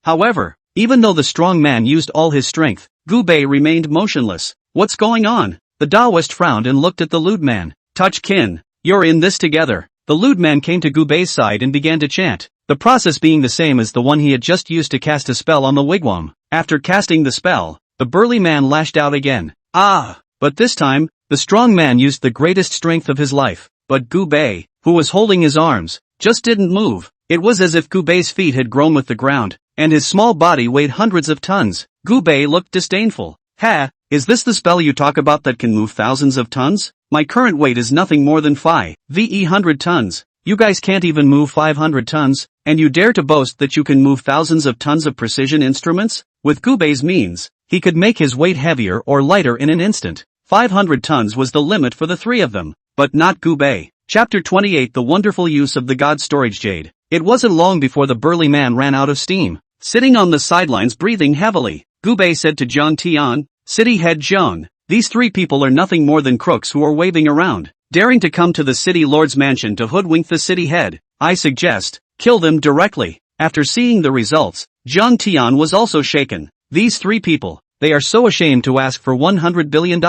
Speaker 1: However, even though the strong man used all his strength, Gubei remained motionless. "What's going on?" The Taoist frowned and looked at the lewd man. "Touch kin, you're in this together." The lewd man came to Gubei's side and began to chant, the process being the same as the one he had just used to cast a spell on the wigwam. After casting the spell, the burly man lashed out again. But this time, the strong man used the greatest strength of his life. But Gubei, who was holding his arms, just didn't move. It was as if Gubei's feet had grown with the ground, and his small body weighed hundreds of tons. Gubei looked disdainful. "Ha, is this the spell you talk about that can move thousands of tons? My current weight is nothing more than 500 tons. You guys can't even move 500 tons, and you dare to boast that you can move thousands of tons of precision instruments?" With Gubei's means, he could make his weight heavier or lighter in an instant. 500 tons was the limit for the 3 of them, but not Gubei. Chapter 28 The Wonderful Use of the God Storage Jade. It wasn't long before the burly man ran out of steam. Sitting on the sidelines breathing heavily, Gubei said to Zhang Tian, "City head Zhang, these 3 people are nothing more than crooks who are waving around, daring to come to the city lord's mansion to hoodwink the city head. I suggest, kill them directly." After seeing the results, Zhang Tian was also shaken. These 3 people, they are so ashamed to ask for $100 billion,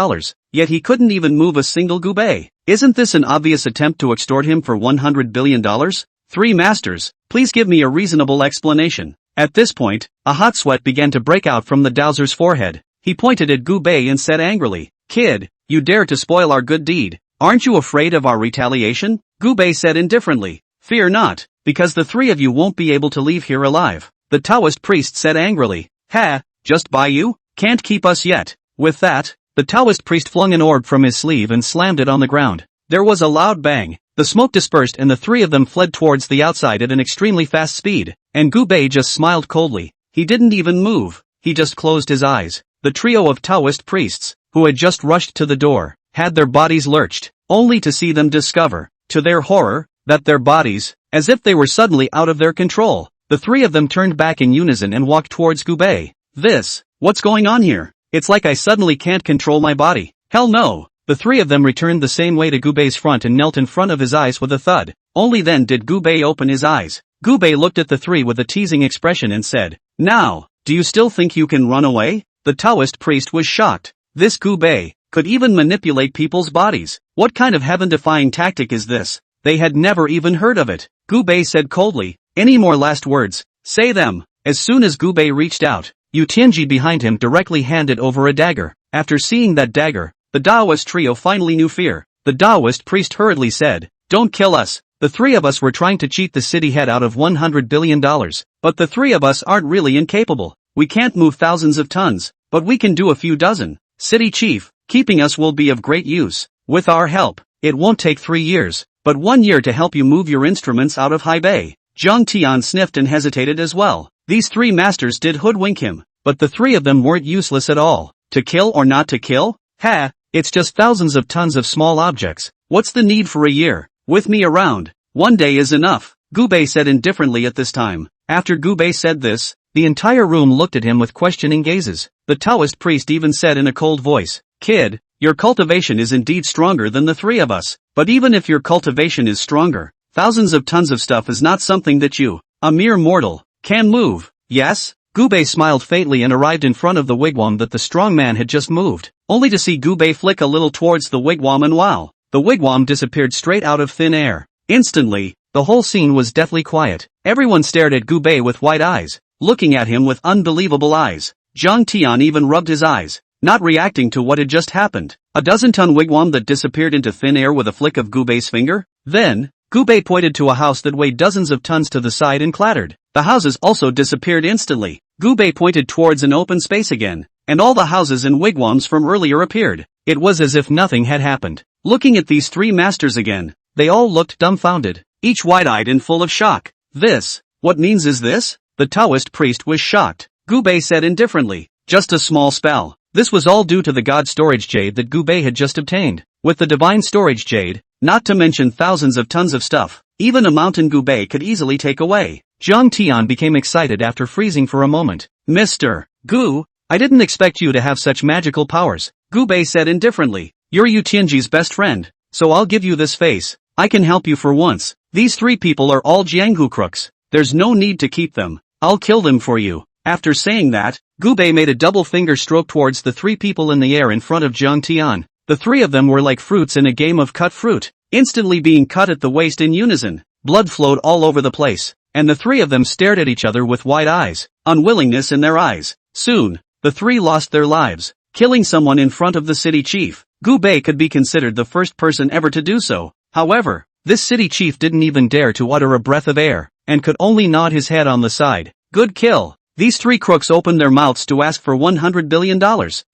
Speaker 1: yet he couldn't even move a single Gubei. Isn't this an obvious attempt to extort him for $100 billion? 3 masters, please give me a reasonable explanation. At this point, a hot sweat began to break out from the dowser's forehead. He pointed at Gubei and said angrily, "Kid, you dare to spoil our good deed. Aren't you afraid of our retaliation?" Gubei said indifferently, "Fear not, because the 3 of you won't be able to leave here alive." The Taoist priest said angrily, "Ha, just by you? Can't keep us yet." With that, the Taoist priest flung an orb from his sleeve and slammed it on the ground. There was a loud bang. The smoke dispersed and the 3 of them fled towards the outside at an extremely fast speed, and Gubei just smiled coldly. He didn't even move, he just closed his eyes. The trio of Taoist priests, who had just rushed to the door, had their bodies lurched, only to see them discover, to their horror, that their bodies, as if they were suddenly out of their control. The 3 of them turned back in unison and walked towards Gubei. What's going on here? It's like I suddenly can't control my body. Hell no. The 3 of them returned the same way to Gubei's front and knelt in front of his eyes with a thud. Only then did Gubei open his eyes. Gubei looked at the 3 with a teasing expression and said, "Now, do you still think you can run away?" The Taoist priest was shocked. This Gubei could even manipulate people's bodies. What kind of heaven-defying tactic is this? They had never even heard of it. Gubei said coldly, "Any more last words? Say them." As soon as Gubei reached out, Yu Tianji behind him directly handed over a dagger. After seeing that dagger, the Taoist trio finally knew fear. The Taoist priest hurriedly said, "Don't kill us. The 3 of us were trying to cheat the city head out of $100 billion, but the 3 of us aren't really incapable. We can't move thousands of tons, but we can do a few dozen. City Chief, keeping us will be of great use. With our help, it won't take 3 years, but 1 year to help you move your instruments out of High Bay. Zhang Tian sniffed and hesitated as well. These 3 masters did hoodwink him, but the 3 of them weren't useless at all. To kill or not to kill? Ha! It's just thousands of tons of small objects. What's the need for a year? With me around, 1 day is enough, Gubei said indifferently at this time. After Gubei said this, the entire room looked at him with questioning gazes. The Taoist priest even said in a cold voice, "Kid, your cultivation is indeed stronger than the 3 of us, but even if your cultivation is stronger, thousands of tons of stuff is not something that you, a mere mortal, can move." Yes? Gubei smiled faintly and arrived in front of the wigwam that the strong man had just moved, only to see Gubei flick a little towards the wigwam and wow, the wigwam disappeared straight out of thin air. Instantly, the whole scene was deathly quiet. Everyone stared at Gubei with wide eyes, looking at him with unbelievable eyes. Zhang Tian even rubbed his eyes, not reacting to what had just happened. A dozen-ton wigwam that disappeared into thin air with a flick of Gubei's finger? Then, Gubei pointed to a house that weighed dozens of tons to the side and clattered. The houses also disappeared instantly. Gubei pointed towards an open space again, and all the houses and wigwams from earlier appeared. It was as if nothing had happened. Looking at these 3 masters again, they all looked dumbfounded, each wide-eyed and full of shock. What means is this? The Taoist priest was shocked. Gubei said indifferently, "Just a small spell." This was all due to the god storage jade that Gubei had just obtained. With the divine storage jade, not to mention thousands of tons of stuff, even a mountain Gubei could easily take away. Zhang Tian became excited after freezing for a moment. "Mr. Gu, I didn't expect you to have such magical powers," Gubei said indifferently. "You're Yu Tianji's best friend, so I'll give you this face. I can help you for once. These 3 people are all Jianghu crooks. There's no need to keep them. I'll kill them for you." After saying that, Gubei made a double finger stroke towards the 3 people in the air in front of Zhang Tian. The 3 of them were like fruits in a game of cut fruit, instantly being cut at the waist in unison. Blood flowed all over the place, and the 3 of them stared at each other with wide eyes, unwillingness in their eyes. Soon, the 3 lost their lives, killing someone in front of the city chief. Gubei could be considered the first person ever to do so. However, this city chief didn't even dare to utter a breath of air, and could only nod his head on the side. Good kill. These 3 crooks opened their mouths to ask for $100 billion.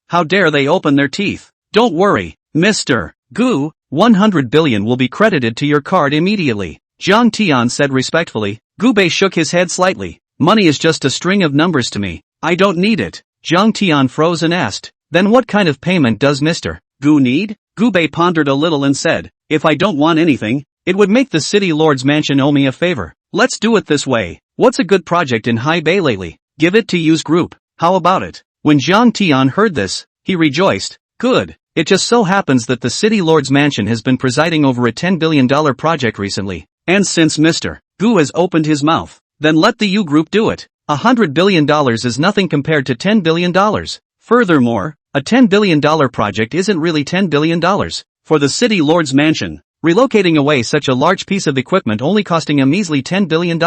Speaker 1: How dare they open their teeth? Don't worry, Mr. Gu, 100 billion will be credited to your card immediately, Zhang Tian said respectfully. Gubei shook his head slightly. Money is just a string of numbers to me. I don't need it. Zhang Tian froze and asked, then what kind of payment does Mr. Gu need? Gubei pondered a little and said, if I don't want anything, it would make the city lord's mansion owe me a favor. Let's do it this way. What's a good project in High Bay lately? Give it to Yu's group. How about it? When Zhang Tian heard this, he rejoiced. Good. It just so happens that the city lord's mansion has been presiding over a $10 billion project recently. And since Mr. Gu has opened his mouth, then let the Yu group do it. $100 billion is nothing compared to $10 billion. Furthermore, a $10 billion project isn't really $10 billion. For the city lord's mansion, relocating away such a large piece of equipment only costing a measly $10 billion.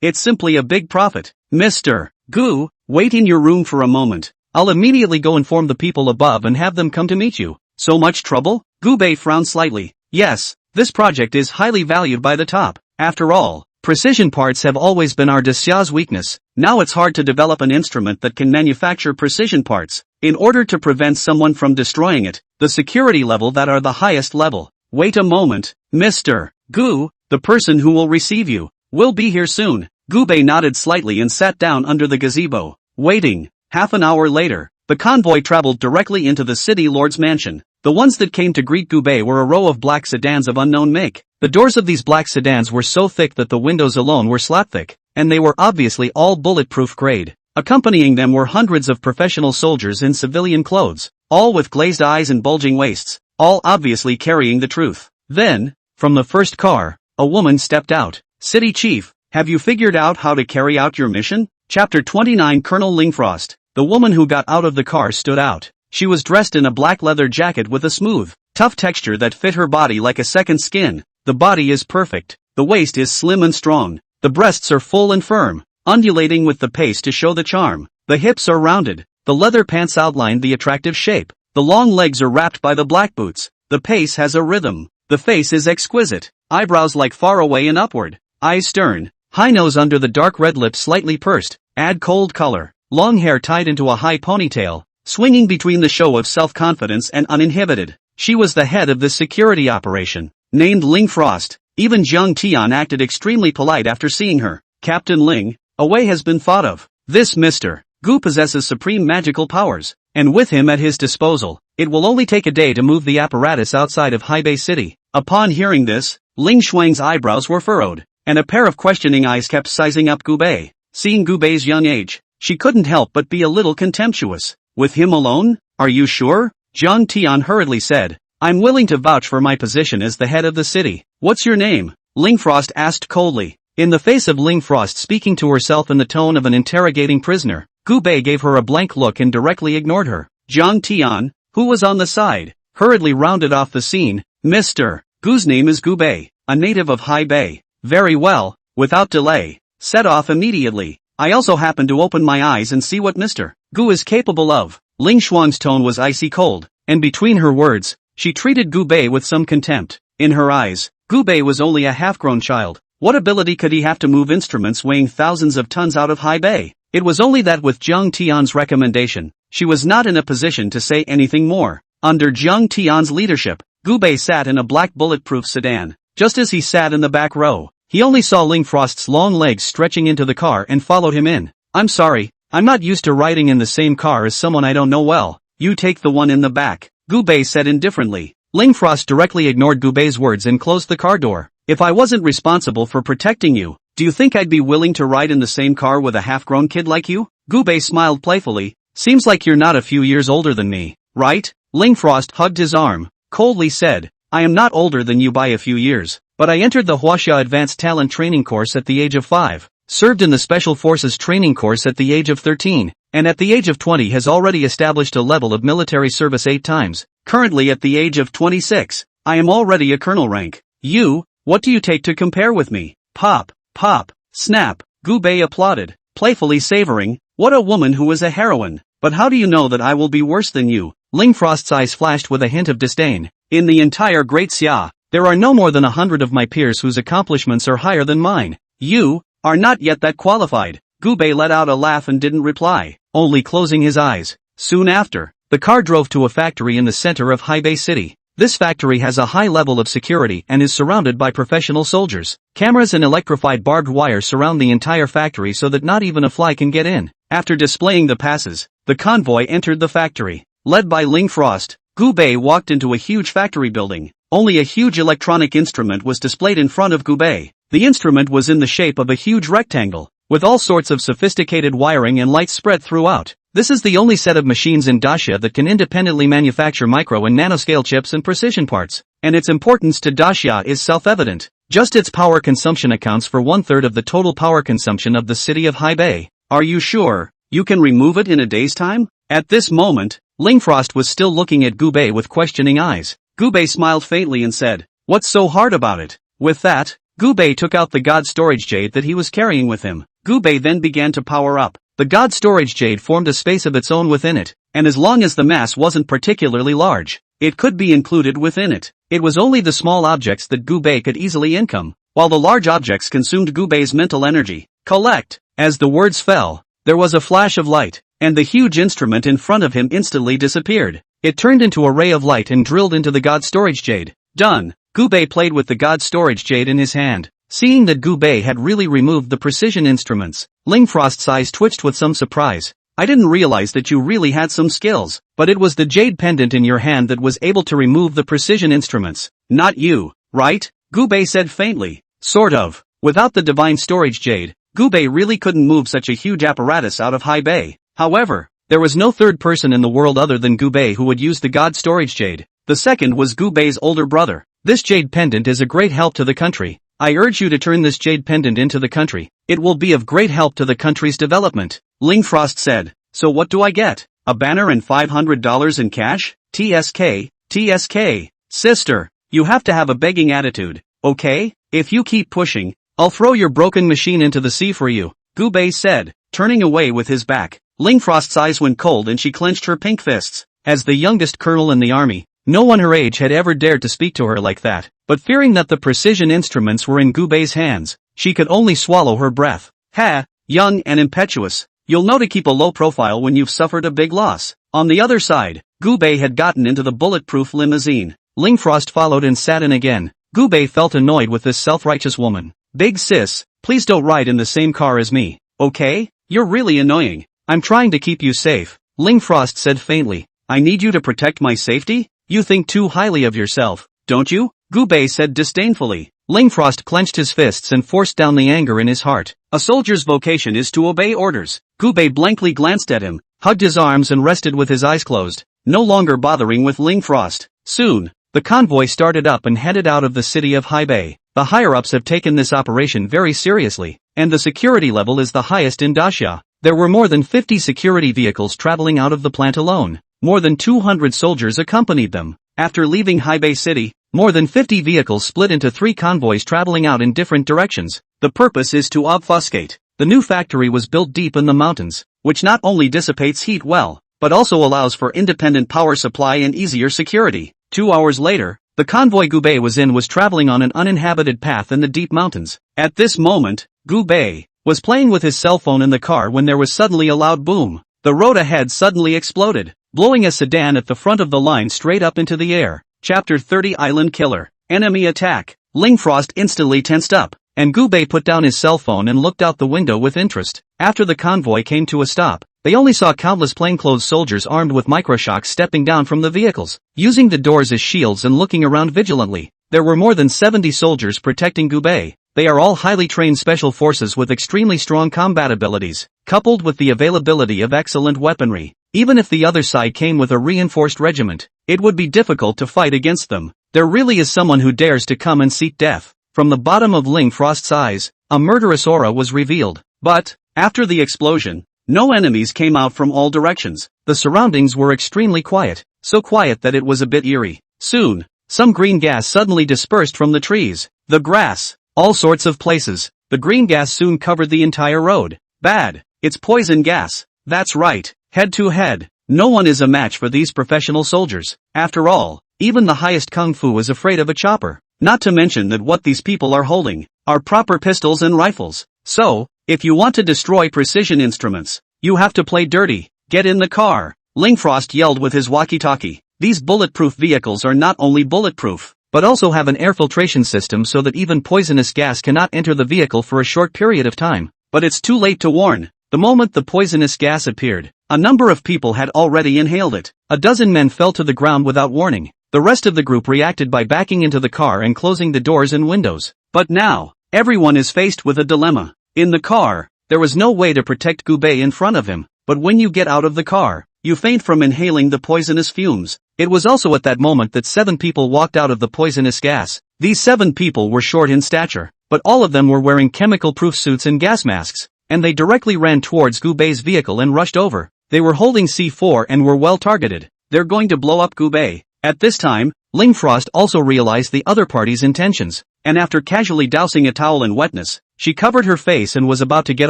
Speaker 1: It's simply a big profit. Mr. Gu, wait in your room for a moment. I'll immediately go inform the people above and have them come to meet you. So much trouble? Gubei frowned slightly. Yes, this project is highly valued by the top. After all, precision parts have always been our Desia's weakness. Now it's hard to develop an instrument that can manufacture precision parts. In order to prevent someone from destroying it, the security level that are the highest level. Wait a moment, Mr. Gu, the person who will receive you, will be here soon. Gubei nodded slightly and sat down under the gazebo, waiting. Half an hour later, the convoy traveled directly into the city lord's mansion. The ones that came to greet Gubei were a row of black sedans of unknown make. The doors of these black sedans were so thick that the windows alone were slat thick, and they were obviously all bulletproof grade. Accompanying them were hundreds of professional soldiers in civilian clothes, all with glazed eyes and bulging waists, all obviously carrying the truth. Then, from the first car, a woman stepped out. City Chief, have you figured out how to carry out your mission? Chapter 29 Colonel Lingfrost. The woman who got out of the car stood out. She was dressed in a black leather jacket with a smooth, tough texture that fit her body like a second skin. The body is perfect. The waist is slim and strong. The breasts are full and firm, undulating with the pace to show the charm. The hips are rounded. The leather pants outline the attractive shape. The long legs are wrapped by the black boots. The pace has a rhythm. The face is exquisite. Eyebrows like far away and upward. Eyes stern. High nose under the dark red lips slightly pursed. Add cold color. long hair tied into a high ponytail, swinging between the show of self-confidence and uninhibited. She was the head of this security operation, named Ling Frost. Even Jiang Tian acted extremely polite after seeing her. Captain Ling, a way has been thought of. This Mr. Gu possesses supreme magical powers, and with him at his disposal, it will only take a day to move the apparatus outside of Haibei City. Upon hearing this, Ling Shuang's eyebrows were furrowed, and a pair of questioning eyes kept sizing up Gu Bei. Seeing Gu Bei's young age, she couldn't help but be a little contemptuous. With him alone? Are you sure? Jiang Tian hurriedly said. I'm willing to vouch for my position as the head of the city. What's your name? Ling Frost asked coldly. In the face of Ling Frost speaking to herself in the tone of an interrogating prisoner, Gu Bei gave her a blank look and directly ignored her. Jiang Tian, who was on the side, hurriedly rounded off the scene. Mr. Gu's name is Gu Bei, a native of Haibei. Very well, without delay. Set off immediately. I also happen to open my eyes and see what Mr. Gu is capable of. Ling Shuang's tone was icy cold, and between her words, she treated Gu Bei with some contempt. In her eyes, Gu Bei was only a half-grown child. What ability could he have to move instruments weighing thousands of tons out of Haibei? It was only that with Jiang Tian's recommendation, she was not in a position to say anything more. Under Jiang Tian's leadership, Gu Bei sat in a black bulletproof sedan. Just as he sat in the back row, he only saw Ling Frost's long legs stretching into the car and followed him in. I'm sorry, I'm not used to riding in the same car as someone I don't know well. You take the one in the back, Gu Bei said indifferently. Ling Frost directly ignored Gu Bei's words and closed the car door. If I wasn't responsible for protecting you, do you think I'd be willing to ride in the same car with a half-grown kid like you? Gu Bei smiled playfully. Seems like you're not a few years older than me, right? Ling Frost hugged his arm, coldly said, I am not older than you by a few years, but I entered the Huaxia Advanced Talent Training Course at the age of 5, served in the Special Forces Training Course at the age of 13, and at the age of 20 has already established a level of military service 8 times. Currently at the age of 26, I am already a colonel rank. You, what do you take to compare with me? Pop, pop, snap, Gu Bei applauded, playfully savoring, what a woman who is a heroine. But how do you know that I will be worse than you? Ling Frost's eyes flashed with a hint of disdain. In the entire Great Xia, there are no more than 100 of my peers whose accomplishments are higher than mine. You are not yet that qualified. Gu Bei let out a laugh and didn't reply, only closing his eyes. Soon after, the car drove to a factory in the center of Haibei City. This factory has a high level of security and is surrounded by professional soldiers. Cameras and electrified barbed wire surround the entire factory so that not even a fly can get in. After displaying the passes, the convoy entered the factory. Led by Ling Frost, Gu Bei walked into a huge factory building. Only a huge electronic instrument was displayed in front of Gu Bei. The instrument was in the shape of a huge rectangle, with all sorts of sophisticated wiring and lights spread throughout. This is the only set of machines in Dacia that can independently manufacture micro and nanoscale chips and precision parts, and its importance to Dacia is self-evident. Just its power consumption accounts for 1/3 of the total power consumption of the city of Haibei. Are you sure you can remove it in a day's time? At this moment, Ling Frost was still looking at Gu Bei with questioning eyes. Gu Bei smiled faintly and said, what's so hard about it? With that, Gu Bei took out the God Storage Jade that he was carrying with him. Gu Bei then began to power up. The God Storage Jade formed a space of its own within it, and as long as the mass wasn't particularly large, it could be included within it. It was only the small objects that Gu Bei could easily income, while the large objects consumed Gu Bei's mental energy. Collect! As the words fell, there was a flash of light, and the huge instrument in front of him instantly disappeared. It turned into a ray of light and drilled into the God Storage Jade. Done! Gu Bei played with the God Storage Jade in his hand. Seeing that Gu Bei had really removed the precision instruments, Ling Frost's eyes twitched with some surprise. I didn't realize that you really had some skills, but it was the jade pendant in your hand that was able to remove the precision instruments. Not you, right? Gu Bei said faintly. Sort of. Without the divine storage jade, Gu Bei really couldn't move such a huge apparatus out of Haibei. However, there was no third person in the world other than Gu Bei who would use the God Storage Jade. The second was Gu Bei's older brother. This jade pendant is a great help to the country. I urge you to turn this jade pendant into the country. It will be of great help to the country's development. Ling Frost said. So what do I get? A banner and $500 in cash? TSK, TSK. Sister, you have to have a begging attitude, okay? If you keep pushing, I'll throw your broken machine into the sea for you, Gu Bei said, turning away with his back. Ling Frost's eyes went cold and she clenched her pink fists. As the youngest colonel in the army, no one her age had ever dared to speak to her like that, but fearing that the precision instruments were in Gu Bei's hands, she could only swallow her breath. Ha! Young and impetuous, You'll know to keep a low profile when you've suffered a big loss. On the other side, Gubei had gotten into the bulletproof limousine. Lingfrost followed and sat in again. Gubei felt annoyed with this self-righteous woman. Big sis, please don't ride in the same car as me, okay? You're really annoying. I'm trying to keep you safe, Lingfrost said faintly. I need you to protect my safety? You think too highly of yourself, don't you? Gubei said disdainfully. Lingfrost clenched his fists and forced down the anger in his heart. A soldier's vocation is to obey orders. Gubei blankly glanced at him, hugged his arms and rested with his eyes closed, no longer bothering with Lingfrost. Soon, the convoy started up and headed out of the city of Haibei. The higher-ups have taken this operation very seriously, and the security level is the highest in Daxia. There were more than 50 security vehicles traveling out of the plant alone. More than 200 soldiers accompanied them. After leaving Haibei City, more than 50 vehicles split into 3 convoys traveling out in different directions. The purpose is to obfuscate. The new factory was built deep in the mountains, which not only dissipates heat well, but also allows for independent power supply and easier security. 2 hours later, the convoy Gubei was in was traveling on an uninhabited path in the deep mountains. At this moment, Gubei was playing with his cell phone in the car when there was suddenly a loud boom. The road ahead suddenly exploded, blowing a sedan at the front of the line straight up into the air. Chapter 30 Island Killer. Enemy Attack. Lingfrost instantly tensed up, and Gubei put down his cell phone and looked out the window with interest. After the convoy came to a stop, they only saw countless plainclothes soldiers armed with microshocks stepping down from the vehicles, using the doors as shields and looking around vigilantly. There were more than 70 soldiers protecting Gubei. They are all highly trained special forces with extremely strong combat abilities, coupled with the availability of excellent weaponry. Even if the other side came with a reinforced regiment, it would be difficult to fight against them. There really is someone who dares to come and seek death. From the bottom of Lingfrost's eyes, a murderous aura was revealed. But, after the explosion, no enemies came out from all directions. The surroundings were extremely quiet, so quiet that it was a bit eerie. Soon, some green gas suddenly dispersed from the trees, the grass, all sorts of places. The green gas soon covered the entire road. Bad, it's poison gas. That's right, head to head. No one is a match for these professional soldiers. After all, even the highest kung fu is afraid of a chopper. Not to mention that what these people are holding are proper pistols and rifles. So, if you want to destroy precision instruments, you have to play dirty. Get in the car, Lingfrost yelled with his walkie-talkie. These bulletproof vehicles are not only bulletproof, but also have an air filtration system so that even poisonous gas cannot enter the vehicle for a short period of time. But it's too late to warn. The moment the poisonous gas appeared, a number of people had already inhaled it. A dozen men fell to the ground without warning. The rest of the group reacted by backing into the car and closing the doors and windows. But now, everyone is faced with a dilemma. In the car, there was no way to protect Gubei in front of him, but when you get out of the car, you faint from inhaling the poisonous fumes. It was also at that moment that 7 people walked out of the poisonous gas. These 7 people were short in stature, but all of them were wearing chemical-proof suits and gas masks, and they directly ran towards Gubei's vehicle and rushed over. They were holding C4 and were well targeted. They're going to blow up Gubei. At this time, Lingfrost also realized the other party's intentions, and after casually dousing a towel in wetness, she covered her face and was about to get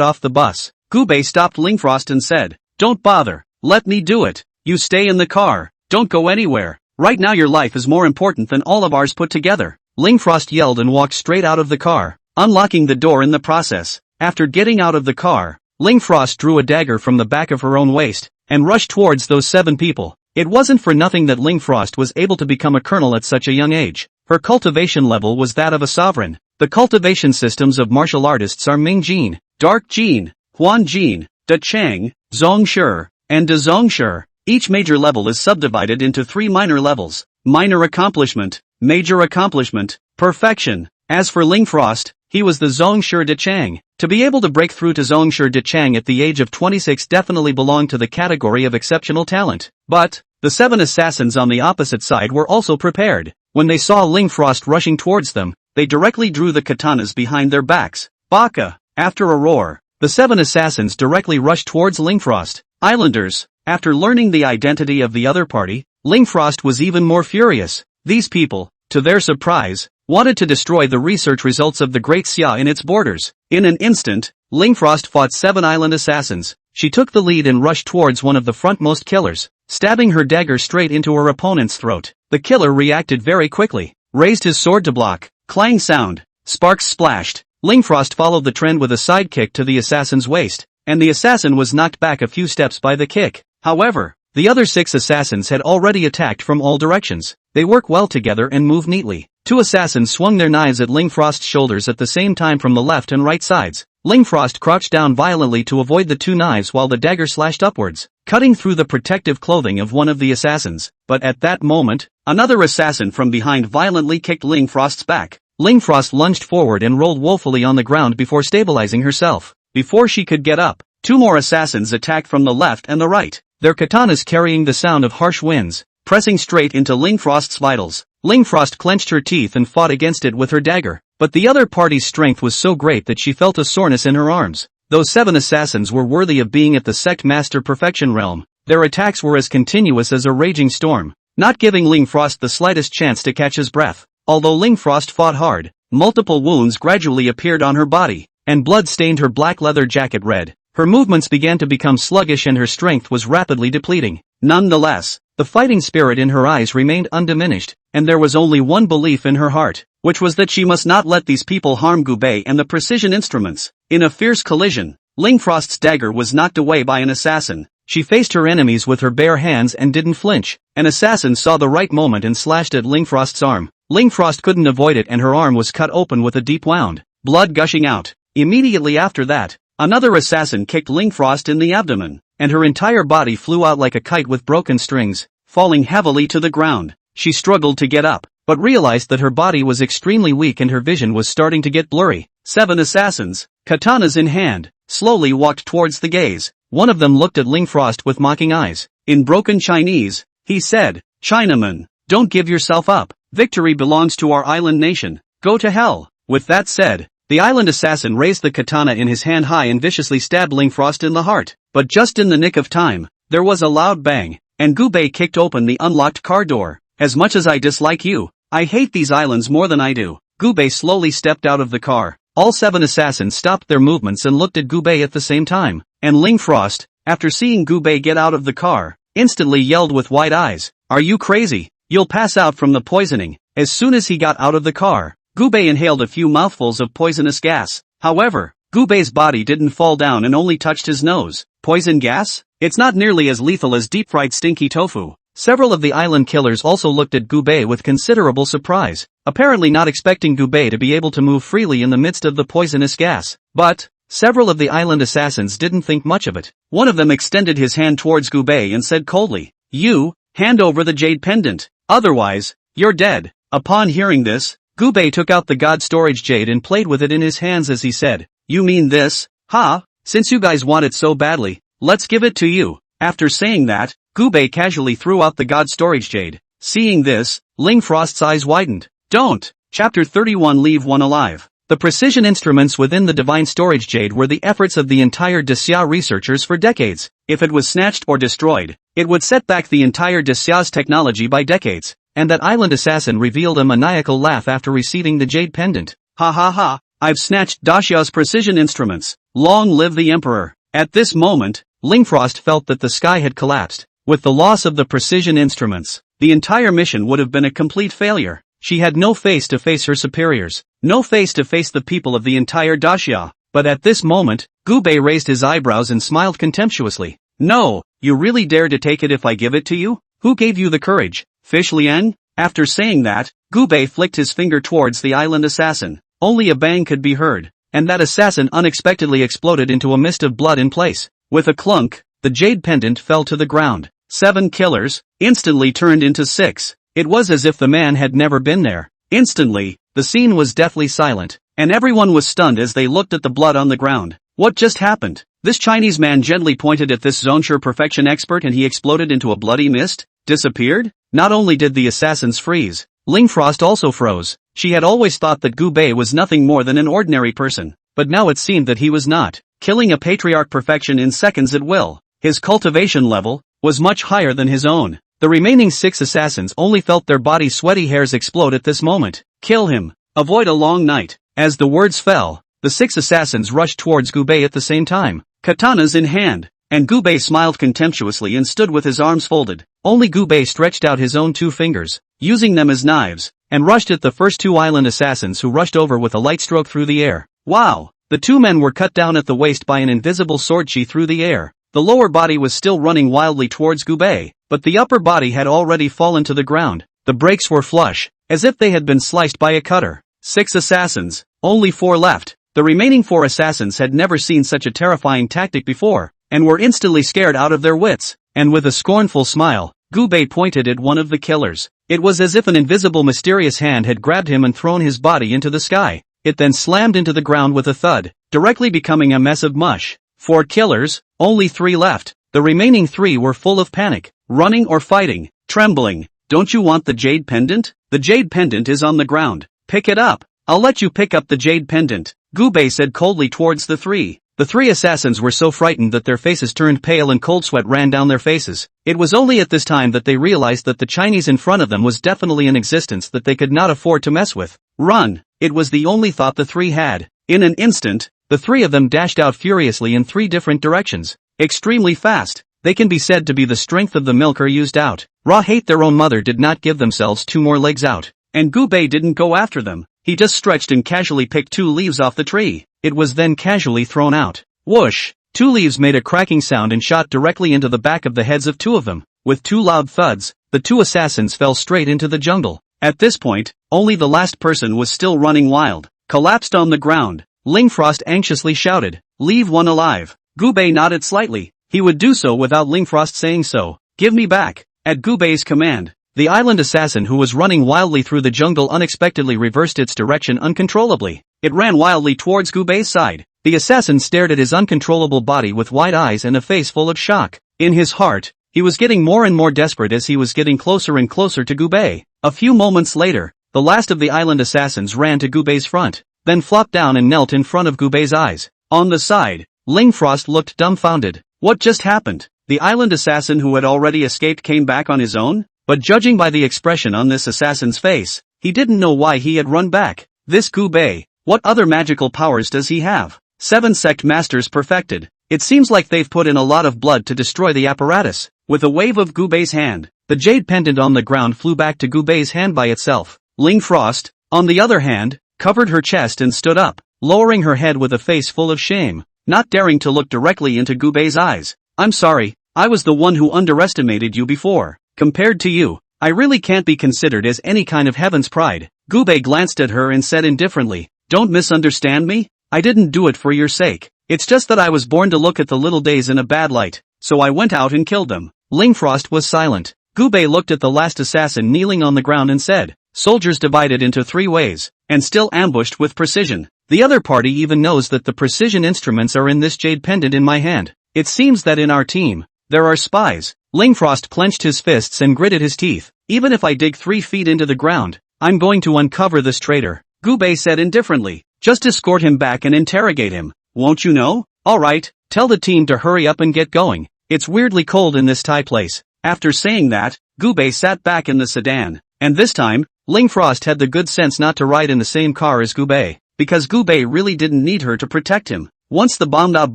Speaker 1: off the bus. Gubei stopped Lingfrost and said, "Don't bother, let me do it. You stay in the car, don't go anywhere. Right now your life is more important than all of ours put together." Lingfrost yelled and walked straight out of the car, unlocking the door in the process. After getting out of the car, Lingfrost drew a dagger from the back of her own waist, and rushed towards those 7 people. It wasn't for nothing that Lingfrost was able to become a colonel at such a young age. Her cultivation level was that of a sovereign. The cultivation systems of martial artists are Ming Jin, Dark Jin, Huan Jin, Da Chang, Zhong Shi, and Da Zhong Shi. Each major level is subdivided into 3 minor levels: minor accomplishment, major accomplishment, perfection. As for Lingfrost, he was the Zhong Shi Da Chang. To be able to break through to Zhong Shi Da Chang at the age of 26 definitely belonged to the category of exceptional talent. But, the 7 assassins on the opposite side were also prepared. When they saw Lingfrost rushing towards them, they directly drew the katanas behind their backs. Baka! After a roar, the 7 assassins directly rushed towards Lingfrost. Islanders, after learning the identity of the other party, Lingfrost was even more furious. These people, to their surprise, wanted to destroy the research results of the Great Xia in its borders. In an instant, Lingfrost fought 7 island assassins. She took the lead and rushed towards one of the frontmost killers, stabbing her dagger straight into her opponent's throat. The killer reacted very quickly, raised his sword to block. Clang sound, sparks splashed. Lingfrost followed the trend with a sidekick to the assassin's waist. and the assassin was knocked back a few steps by the kick. However, the other 6 assassins had already attacked from all directions. They work well together and move neatly. 2 assassins swung their knives at Ling Frost's shoulders at the same time from the left and right sides. Ling Frost crouched down violently to avoid the 2 knives while the dagger slashed upwards, cutting through the protective clothing of one of the assassins. But at that moment, another assassin from behind violently kicked Ling Frost's back. Ling Frost lunged forward and rolled woefully on the ground before stabilizing herself. Before she could get up, 2 more assassins attacked from the left and the right, their katanas carrying the sound of harsh winds, pressing straight into Ling Frost's vitals. Ling Frost clenched her teeth and fought against it with her dagger, but the other party's strength was so great that she felt a soreness in her arms. Those 7 assassins were worthy of being at the sect master perfection realm. Their attacks were as continuous as a raging storm, not giving Ling Frost the slightest chance to catch his breath. Although Ling Frost fought hard, multiple wounds gradually appeared on her body, and blood stained her black leather jacket red. Her movements began to become sluggish and her strength was rapidly depleting. Nonetheless, the fighting spirit in her eyes remained undiminished, and there was only one belief in her heart, which was that she must not let these people harm Gubei and the precision instruments. In a fierce collision, Ling Frost's dagger was knocked away by an assassin. She faced her enemies with her bare hands and didn't flinch. An assassin saw the right moment and slashed at Ling Frost's arm. Ling Frost couldn't avoid it and her arm was cut open with a deep wound, blood gushing out. Immediately after that, another assassin kicked Ling Frost in the abdomen, and her entire body flew out like a kite with broken strings, falling heavily to the ground. She struggled to get up, but realized that her body was extremely weak and her vision was starting to get blurry. 7 assassins, katanas in hand, slowly walked towards the gaze. One of them looked at Ling Frost with mocking eyes. In broken Chinese, he said, "Chinaman, don't give yourself up. Victory belongs to our island nation. Go to hell." With that said, the island assassin raised the katana in his hand high and viciously stabbed Ling Frost in the heart. But just in the nick of time, there was a loud bang, and Gubei kicked open the unlocked car door. "As much as I dislike you, I hate these islands more than I do." Gubei slowly stepped out of the car. All 7 assassins stopped their movements and looked at Gubei at the same time, and Ling Frost, after seeing Gubei get out of the car, instantly yelled with wide eyes, "Are you crazy? You'll pass out from the poisoning." As soon as he got out of the car, Gubei inhaled a few mouthfuls of poisonous gas. However, Gubei's body didn't fall down and only touched his nose. Poison gas? It's not nearly as lethal as deep-fried stinky tofu. Several of the island killers also looked at Gubei with considerable surprise, apparently not expecting Gubei to be able to move freely in the midst of the poisonous gas. But several of the island assassins didn't think much of it. One of them extended his hand towards Gubei and said coldly, "You, hand over the jade pendant. Otherwise, you're dead." Upon hearing this, Gubei took out the god storage jade and played with it in his hands as he said, "You mean this? Ha? Since you guys want it so badly, let's give it to you." After saying that, Gubei casually threw out the god storage jade. Seeing this, Ling Frost's eyes widened. Don't. Chapter 31 Leave One Alive. The precision instruments within the divine storage jade were the efforts of the entire Desya researchers for decades. If it was snatched or destroyed, it would set back the entire Desya's technology by decades. And that island assassin revealed a maniacal laugh after receiving the jade pendant. "Ha ha ha, I've snatched Dasya's precision instruments. Long live the Emperor." At this moment, Ling Frost felt that the sky had collapsed. With the loss of the precision instruments, the entire mission would have been a complete failure. She had no face to face her superiors, no face to face the people of the entire Dasya. But at this moment, Gubei raised his eyebrows and smiled contemptuously. "No, you really dare to take it if I give it to you? Who gave you the courage? Fish Liang?" After saying that, Gubei flicked his finger towards the island assassin. Only a bang could be heard, and that assassin unexpectedly exploded into a mist of blood in place. With a clunk, the jade pendant fell to the ground. 7 killers instantly turned into 6. It was as if the man had never been there. Instantly, the scene was deathly silent, and everyone was stunned as they looked at the blood on the ground. What just happened? This Chinese man gently pointed at this Zonshur perfection expert and he exploded into a bloody mist? Disappeared? Not only did the assassins freeze, Ling Frost also froze. She had always thought that Gubei was nothing more than an ordinary person, but now it seemed that he was not, killing a patriarch perfection in seconds at will. His cultivation level was much higher than his own. The remaining 6 assassins only felt their body sweaty hairs explode at this moment. "Kill him. Avoid a long night." As the words fell, the 6 assassins rushed towards Gubei at the same time, katanas in hand, and Gubei smiled contemptuously and stood with his arms folded. Only Gubei stretched out his own 2 fingers, using them as knives, and rushed at the first 2 island assassins who rushed over with a light stroke through the air. "Wow, The two men were cut down at the waist by an invisible sword chi through the air. The lower body was still running wildly towards Gubei, but the upper body had already fallen to the ground. The breaks were flush, as if they had been sliced by a cutter. 6 assassins, only 4 left. The remaining 4 assassins had never seen such a terrifying tactic before, and were instantly scared out of their wits. And with a scornful smile, Gubei pointed at one of the killers. It was as if an invisible mysterious hand had grabbed him and thrown his body into the sky. It then slammed into the ground with a thud, directly becoming a mess of mush. 4 killers, only 3 left. The remaining 3 were full of panic, running or fighting, trembling. Don't you want the jade pendant? The jade pendant is on the ground. Pick it up. I'll let you pick up the jade pendant, Gubei said coldly towards the 3. The 3 assassins were so frightened that their faces turned pale and cold sweat ran down their faces. It was only at this time that they realized that the Chinese in front of them was definitely an existence that they could not afford to mess with. Run! It was the only thought the 3 had. In an instant, the 3 of them dashed out furiously in 3 different directions. Extremely fast. They can be said to be the strength of the milker used out. Raw hate their own mother did not give themselves 2 more legs out. And Gubei didn't go after them. He just stretched and casually picked 2 leaves off the tree. It was then casually thrown out. Whoosh! 2 leaves made a cracking sound and shot directly into the back of the heads of 2 of them. With 2 loud thuds, the 2 assassins fell straight into the jungle. At this point, only the last person was still running wild. Collapsed on the ground. Lingfrost anxiously shouted, "Leave one alive." Gubei nodded slightly. He would do so without Lingfrost saying so. "Give me back." At Gubei's command, the island assassin who was running wildly through the jungle unexpectedly reversed its direction uncontrollably. It ran wildly towards Gubei's side. The assassin stared at his uncontrollable body with wide eyes and a face full of shock. In his heart, he was getting more and more desperate as he was getting closer and closer to Gubei. A few moments later, the last of the island assassins ran to Gubei's front, then flopped down and knelt in front of Gubei's eyes. On the side, Lingfrost looked dumbfounded. What just happened? The island assassin who had already escaped came back on his own? But judging by the expression on this assassin's face, he didn't know why he had run back. This Gubei, what other magical powers does he have? 7 sect masters perfected. It seems like they've put in a lot of blood to destroy the apparatus. With a wave of Gubei's hand, the jade pendant on the ground flew back to Gubei's hand by itself. Lingfrost, on the other hand, covered her chest and stood up, lowering her head with a face full of shame, not daring to look directly into Gubei's eyes. "I'm sorry, I was the one who underestimated you before. Compared to you, I really can't be considered as any kind of heaven's pride." Gubei glanced at her and said indifferently, "Don't misunderstand me. I didn't do it for your sake. It's just that I was born to look at the little days in a bad light, so I went out and killed them." Lingfrost was silent. Gubei looked at the last assassin kneeling on the ground and said, "Soldiers divided into 3 ways, and still ambushed with precision. The other party even knows that the precision instruments are in this jade pendant in my hand. It seems that in our team, there are spies." Lingfrost clenched his fists and gritted his teeth. "Even if I dig 3 feet into the ground, I'm going to uncover this traitor," Gubei said indifferently. "Just escort him back and interrogate him, won't you know? Alright, tell the team to hurry up and get going. It's weirdly cold in this Thai place." After saying that, Gubei sat back in the sedan. And this time, Lingfrost had the good sense not to ride in the same car as Gubei, because Gubei really didn't need her to protect him. Once the bombed-out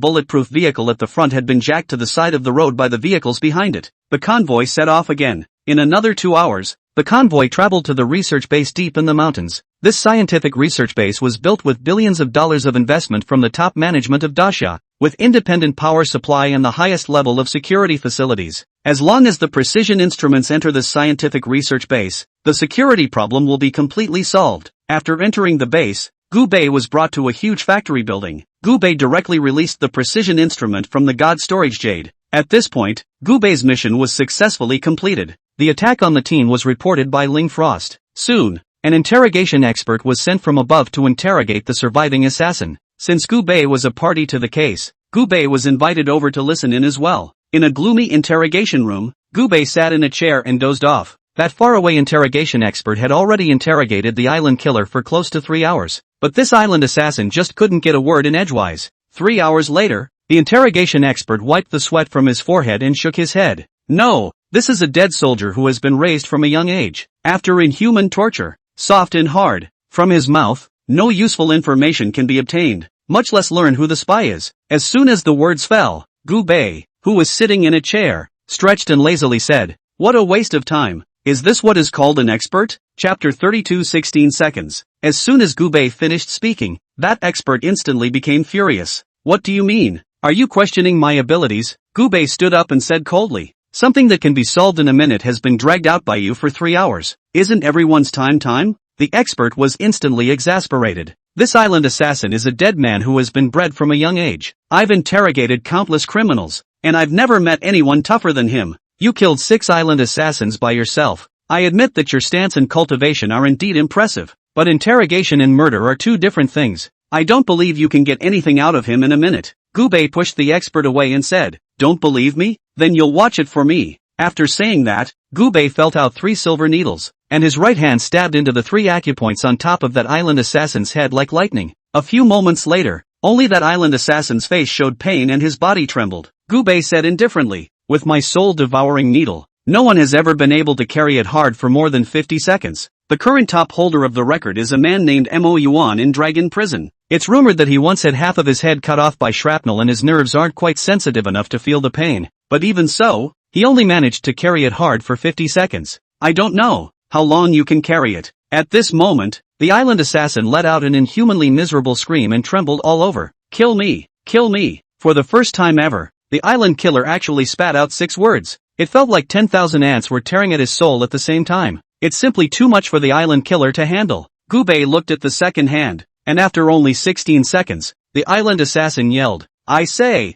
Speaker 1: bulletproof vehicle at the front had been jacked to the side of the road by the vehicles behind it, the convoy set off again. In another 2 hours, the convoy traveled to the research base deep in the mountains. This scientific research base was built with billions of dollars of investment from the top management of Dacia, with independent power supply and the highest level of security facilities. As long as the precision instruments enter the scientific research base, the security problem will be completely solved. After entering the base, Gubei was brought to a huge factory building. Gubei directly released the precision instrument from the God Storage Jade. At this point, Gubei's mission was successfully completed. The attack on the team was reported by Lingfrost. Soon, an interrogation expert was sent from above to interrogate the surviving assassin. Since Gubei was a party to the case, Gubei was invited over to listen in as well. In a gloomy interrogation room, Gubei sat in a chair and dozed off. That faraway interrogation expert had already interrogated the island killer for close to 3 hours. But this island assassin just couldn't get a word in edgewise. 3 hours later, the interrogation expert wiped the sweat from his forehead and shook his head. "No, this is a dead soldier who has been raised from a young age, after inhuman torture, soft and hard. From his mouth, no useful information can be obtained, much less learn who the spy is." As soon as the words fell, Gubei, who was sitting in a chair, stretched and lazily said, "What a waste of time. Is this what is called an expert? Chapter 32 16 seconds. As soon as Gubei finished speaking, that expert instantly became furious. What do you mean? Are you questioning my abilities? Gubei stood up and said coldly. Something that can be solved in a minute has been dragged out by you for 3 hours. Isn't everyone's time? The expert was instantly exasperated. This island assassin is a dead man who has been bred from a young age. I've interrogated countless criminals, and I've never met anyone tougher than him. You killed 6 island assassins by yourself. I admit that your stance and cultivation are indeed impressive, but interrogation and murder are 2 different things. I don't believe you can get anything out of him in a minute. Gubei pushed the expert away and said, Don't believe me? Then you'll watch it for me. After saying that, Gubei felt out 3 silver needles, and his right hand stabbed into the 3 acupoints on top of that island assassin's head like lightning. A few moments later, only that island assassin's face showed pain and his body trembled. Gubei said indifferently, With my soul-devouring needle, no one has ever been able to carry it hard for more than 50 seconds. The current top holder of the record is a man named Mo Yuan in Dragon Prison. It's rumored that he once had half of his head cut off by shrapnel and his nerves aren't quite sensitive enough to feel the pain. But even so, he only managed to carry it hard for 50 seconds. I don't know how long you can carry it. At this moment, the island assassin let out an inhumanly miserable scream and trembled all over. Kill me! Kill me! For the first time ever, the island killer actually spat out 6 words. It felt like 10,000 ants were tearing at his soul at the same time. It's simply too much for the island killer to handle. Gubei looked at the second hand, and after only 16 seconds, the island assassin yelled, I say!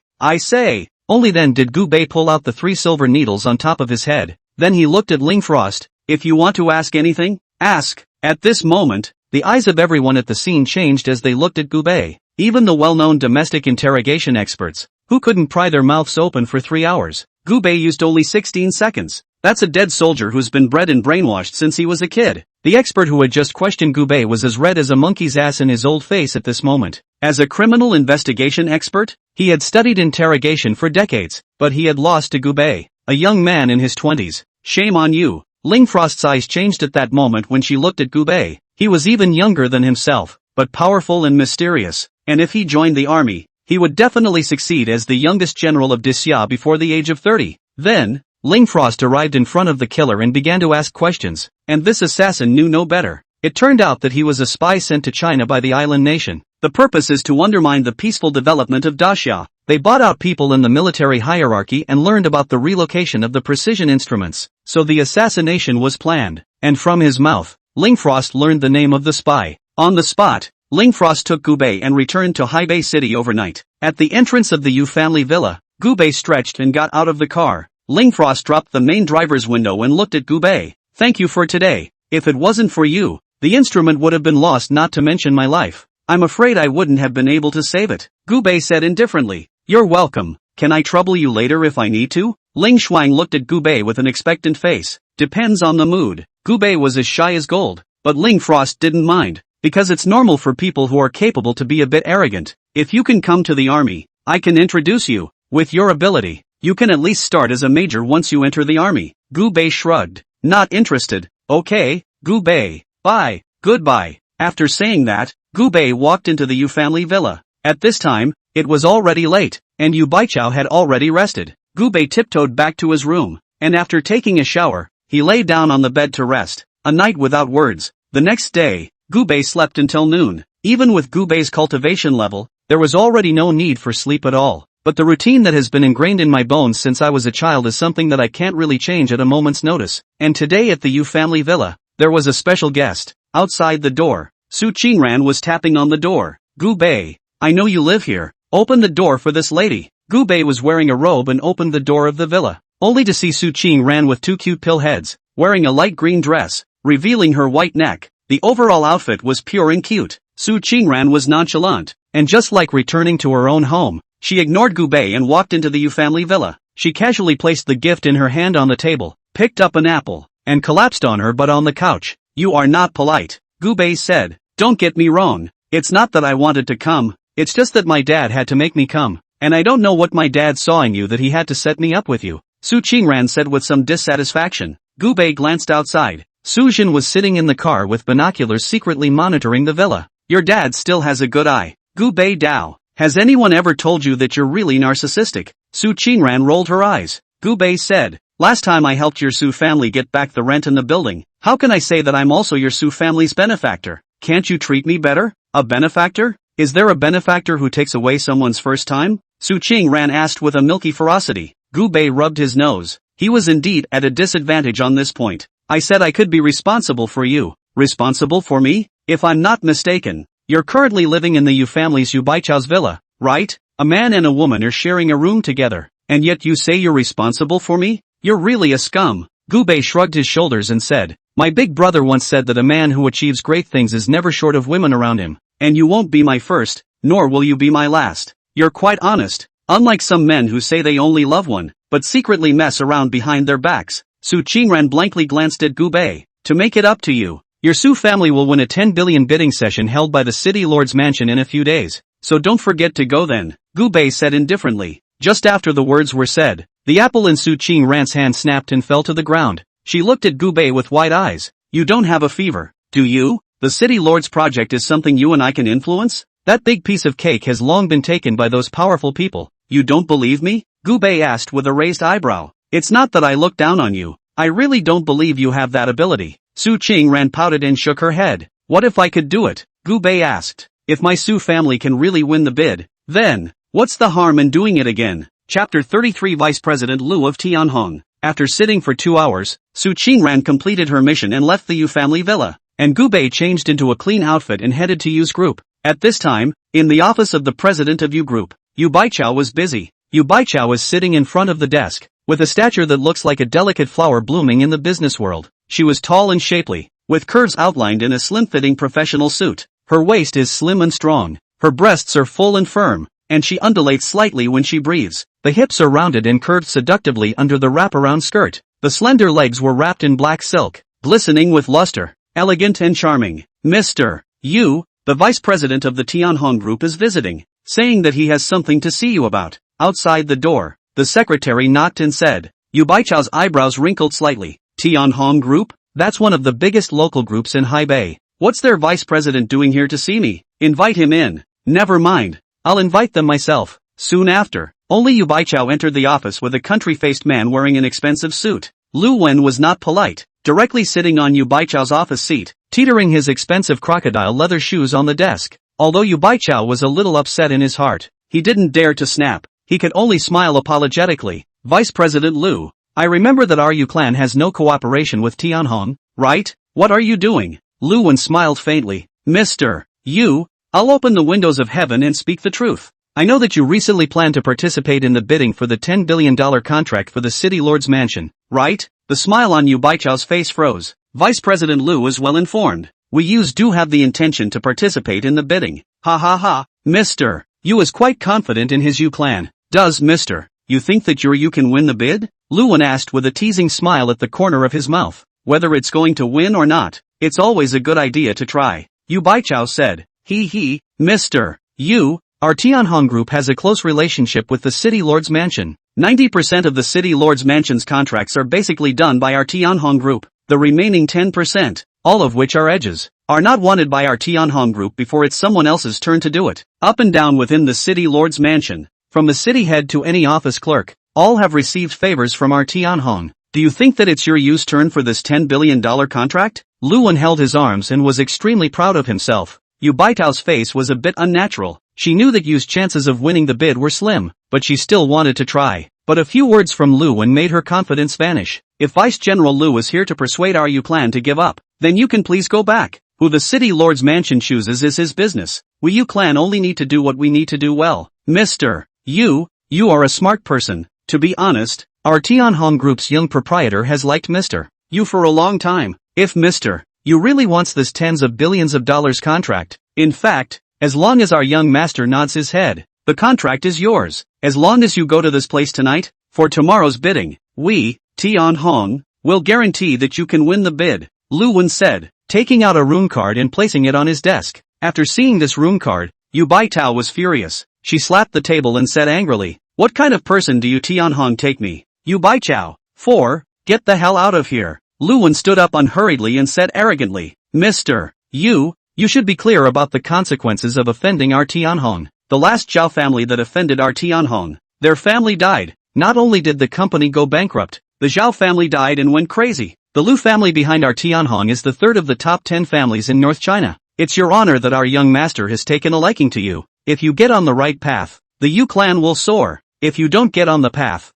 Speaker 1: Only then did Gubei pull out the 3 silver needles on top of his head. Then he looked at Ling Frost. If you want to ask anything, ask. At this moment, the eyes of everyone at the scene changed as they looked at Gubei. Even the well-known domestic interrogation experts, who couldn't pry their mouths open for 3 hours. Gubei used only 16 seconds. That's a dead soldier who's been bred and brainwashed since he was a kid. The expert who had just questioned Gubei was as red as a monkey's ass in his old face at this moment. As a criminal investigation expert, he had studied interrogation for decades, but he had lost to Gubei, a young man in his 20s. Shame on you. Ling Frost's eyes changed at that moment when she looked at Gubei. He was even younger than himself, but powerful and mysterious, and if he joined the army, he would definitely succeed as the youngest general of Disya before the age of 30. Then, Ling Frost arrived in front of the killer and began to ask questions, and this assassin knew no better. It turned out that he was a spy sent to China by the island nation. The purpose is to undermine the peaceful development of Daxia. They bought out people in the military hierarchy and learned about the relocation of the precision instruments, so the assassination was planned, and from his mouth, Ling Frost learned the name of the spy. On the spot, Ling Frost took Gubei and returned to Haibei City overnight. At the entrance of the Yu family villa, Gubei stretched and got out of the car. Ling Frost dropped the main driver's window and looked at Gubei. Thank you for today. If it wasn't for you, the instrument would have been lost, not to mention my life. I'm afraid I wouldn't have been able to save it. Gubei said indifferently. You're welcome. Can I trouble you later if I need to? Ling Shuang looked at Gubei with an expectant face. Depends on the mood. Gubei was as shy as gold, but Ling Frost didn't mind, because it's normal for people who are capable to be a bit arrogant. If you can come to the army, I can introduce you. With your ability, you can at least start as a major once you enter the army. Gubei shrugged. Not interested. Okay, Gubei. Bye. Goodbye. After saying that, Gubei walked into the Yu family villa. At this time, it was already late, and Yu Baichao had already rested. Gubei tiptoed back to his room, and after taking a shower, he lay down on the bed to rest. A night without words. The next day, Gubei slept until noon. Even with Gubei's cultivation level, there was already no need for sleep at all. But the routine that has been ingrained in my bones since I was a child is something that I can't really change at a moment's notice. And today at the Yu family villa, there was a special guest. Outside the door, Su Qingran was tapping on the door. Gubei, I know you live here. Open the door for this lady. Gubei was wearing a robe and opened the door of the villa, only to see Su Qingran with 2 cute pill heads, wearing a light green dress, revealing her white neck. The overall outfit was pure and cute. Su Qingran was nonchalant, and just like returning to her own home, she ignored Gubei and walked into the Yu family villa. She casually placed the gift in her hand on the table, picked up an apple, and collapsed on her butt on the couch. You are not polite, Gubei said. Don't get me wrong, it's not that I wanted to come, it's just that my dad had to make me come, and I don't know what my dad saw in you that he had to set me up with you, Su Qingran said with some dissatisfaction. Gubei glanced outside. Su Jin was sitting in the car with binoculars secretly monitoring the villa. Your dad still has a good eye, Gubei Dao. Has anyone ever told you that you're really narcissistic? Su Qingran rolled her eyes. Gubei said, Last time I helped your Su family get back the rent in the building. How can I say that I'm also your Su family's benefactor? Can't you treat me better? A benefactor? Is there a benefactor who takes away someone's first time? Su Qingran asked with a milky ferocity. Gu Bei rubbed his nose. He was indeed at a disadvantage on this point. I said I could be responsible for you. Responsible for me? If I'm not mistaken, you're currently living in the Yu family's Yu Baichao's villa, right? A man and a woman are sharing a room together, and yet you say you're responsible for me? You're really a scum. Gu Bei shrugged his shoulders and said, my big brother once said that a man who achieves great things is never short of women around him, and you won't be my first, nor will you be my last. You're quite honest, unlike some men who say they only love one, but secretly mess around behind their backs. Su Qingran blankly glanced at Gu Bei. To make it up to you, your Su family will win a 10 billion bidding session held by the city lord's mansion in a few days, so don't forget to go then, Gu Bei said indifferently. Just after the words were said, the apple in Su Qingran's hand snapped and fell to the ground. She looked at Gu Bei with wide eyes. You don't have a fever, do you? The city lord's project is something you and I can influence? That big piece of cake has long been taken by those powerful people. You don't believe me? Gu Bei asked with a raised eyebrow. It's not that I look down on you. I really don't believe you have that ability. Su Qingran pouted and shook her head. What if I could do it? Gu Bei asked. If my Su family can really win the bid, then, what's the harm in doing it again? Chapter 33 Vice President Lu of Tianhong. After sitting for 2 hours, Su Qingran completed her mission and left the Yu family villa, and Gu Bei changed into a clean outfit and headed to Yu's group. At this time, in the office of the president of Yu Group, Yu Baichao was busy. Yu Baichao was sitting in front of the desk, with a stature that looks like a delicate flower blooming in the business world. She was tall and shapely, with curves outlined in a slim-fitting professional suit. Her waist is slim and strong, her breasts are full and firm, and she undulates slightly when she breathes. The hips are rounded and curved seductively under the wraparound skirt. The slender legs were wrapped in black silk, glistening with luster, elegant and charming. Mr. Yu, the vice president of the Tianhong group is visiting, saying that he has something to see you about. Outside the door, the secretary knocked and said. Yu Baichao's eyebrows wrinkled slightly. Tianhong group? That's one of the biggest local groups in Haibei. What's their vice president doing here to see me? Invite him in. Never mind. I'll invite them myself. Soon after, only Yu Baichao entered the office with a country-faced man wearing an expensive suit. Lu Wen was not polite, directly sitting on Yu Baichao's office seat, teetering his expensive crocodile leather shoes on the desk. Although Yu Baichao was a little upset in his heart, he didn't dare to snap. He could only smile apologetically. Vice President Lu, I remember that our Yu clan has no cooperation with Tianhong, right? What are you doing? Lu Wen smiled faintly. Mr. Yu, I'll open the windows of heaven and speak the truth. I know that you recently planned to participate in the bidding for the $10 billion contract for the city lord's mansion, right? The smile on Yu Baichao's face froze. Vice President Lu was well informed. We Yus do have the intention to participate in the bidding. Ha ha ha. Mr. Yu is quite confident in his Yu clan. Does Mr. Yu think that your Yu can win the bid? Lu Wen asked with a teasing smile at the corner of his mouth. Whether it's going to win or not, it's always a good idea to try. Yu Baichao said. He, Mr. Yu, our Tianhong group has a close relationship with the city lord's mansion. 90% of the city lord's mansion's contracts are basically done by our Tianhong group. The remaining 10%, all of which are edges, are not wanted by our Tianhong group before it's someone else's turn to do it. Up and down within the city lord's mansion, from the city head to any office clerk, all have received favors from our Tianhong. Do you think that it's your Yu's turn for this $10 billion contract? Lu Wen held his arms and was extremely proud of himself. Yu Baichao's face was a bit unnatural. She knew that Yu's chances of winning the bid were slim, but she still wanted to try. But a few words from Lu Wen made her confidence vanish. If Vice General Lu is here to persuade our Yu clan to give up, then you can please go back. Who the city lord's mansion chooses is his business. We Yu clan only need to do what we need to do well. Mr. Yu, you are a smart person. To be honest, our Tianhong group's young proprietor has liked Mr. Yu for a long time. If Mr. Yu really wants this tens of billions of dollars contract, in fact, as long as our young master nods his head, the contract is yours. As long as you go to this place tonight, for tomorrow's bidding, we, Tianhong, will guarantee that you can win the bid, Lu Wen said, taking out a rune card and placing it on his desk. After seeing this rune card, Yu Baitao was furious. She slapped the table and said angrily, what kind of person do you Tianhong take me? Yu Baichao. 4. Get the hell out of here. Lu Wen stood up unhurriedly and said arrogantly, Mr. Yu, you should be clear about the consequences of offending our Tianhong. The last Zhao family that offended our Tianhong, their family died. Not only did the company go bankrupt, The Zhao family died and went crazy. The Lu family behind our Tianhong is the third of the top 10 families in North China. It's your honor that our young master has taken a liking to you. If you get on the right path, the Yu clan will soar. If you don't get on the path,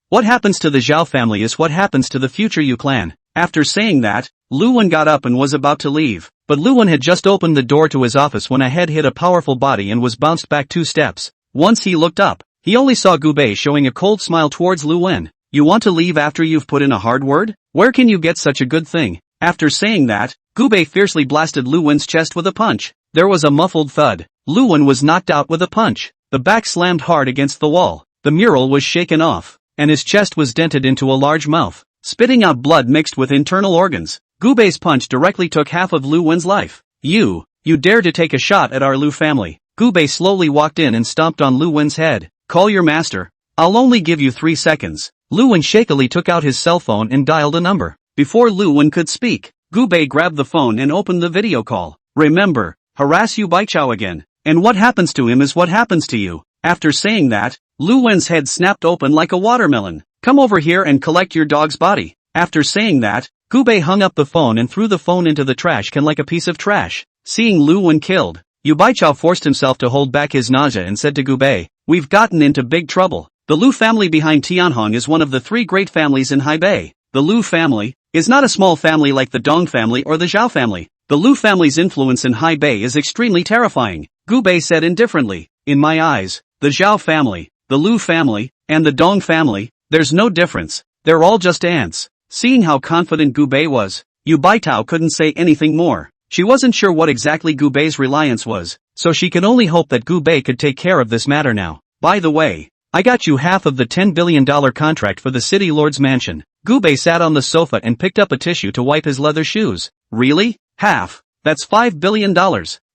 Speaker 1: what happens to the Zhao family is what happens to the future Yu clan. After saying that, Lu Wen got up and was about to leave. But Lu Wen had just opened the door to his office when a head hit a powerful body and was bounced back 2 steps. Once he looked up, he only saw Gu Bei showing a cold smile towards Lu Wen. You want to leave after you've put in a hard word? Where can you get such a good thing? After saying that, Gu Bei fiercely blasted Lu Wen's chest with a punch. There was a muffled thud. Lu Wen was knocked out with a punch. The back slammed hard against the wall. The mural was shaken off, and his chest was dented into a large mouth, spitting out blood mixed with internal organs. Gu Bei's punch directly took half of Lu Wen's life. You dare to take a shot at our Lu family. Gu Bei slowly walked in and stomped on Lu Wen's head. Call your master. I'll only give you 3 seconds. Lu Wen shakily took out his cell phone and dialed a number. Before Lu Wen could speak, Gu Bei grabbed the phone and opened the video call. Remember, harass Yu Baichao again, and what happens to him is what happens to you. After saying that, Lu Wen's head snapped open like a watermelon. Come over here and collect your dog's body. After saying that, Gu Bei hung up the phone and threw the phone into the trash can like a piece of trash. Seeing Lu Wen killed, Yu Baichao forced himself to hold back his nausea and said to Gu Bei, "We've gotten into big trouble. The Lu family behind Tianhong is one of the 3 great families in Haibei. The Lu family is not a small family like the Dong family or the Zhao family. The Lu family's influence in Haibei is extremely terrifying." Gu Bei said indifferently, "In my eyes, the Zhao family, the Lu family, and the Dong family, there's no difference. They're all just ants." Seeing how confident Gu Bei was, Yu Baitao couldn't say anything more. She wasn't sure what exactly Gu Bei's reliance was, so she could only hope that Gu Bei could take care of this matter now. By the way, I got you half of the $10 billion contract for the city lord's mansion. Gu Bei sat on the sofa and picked up a tissue to wipe his leather shoes. Really? Half? That's $5 billion.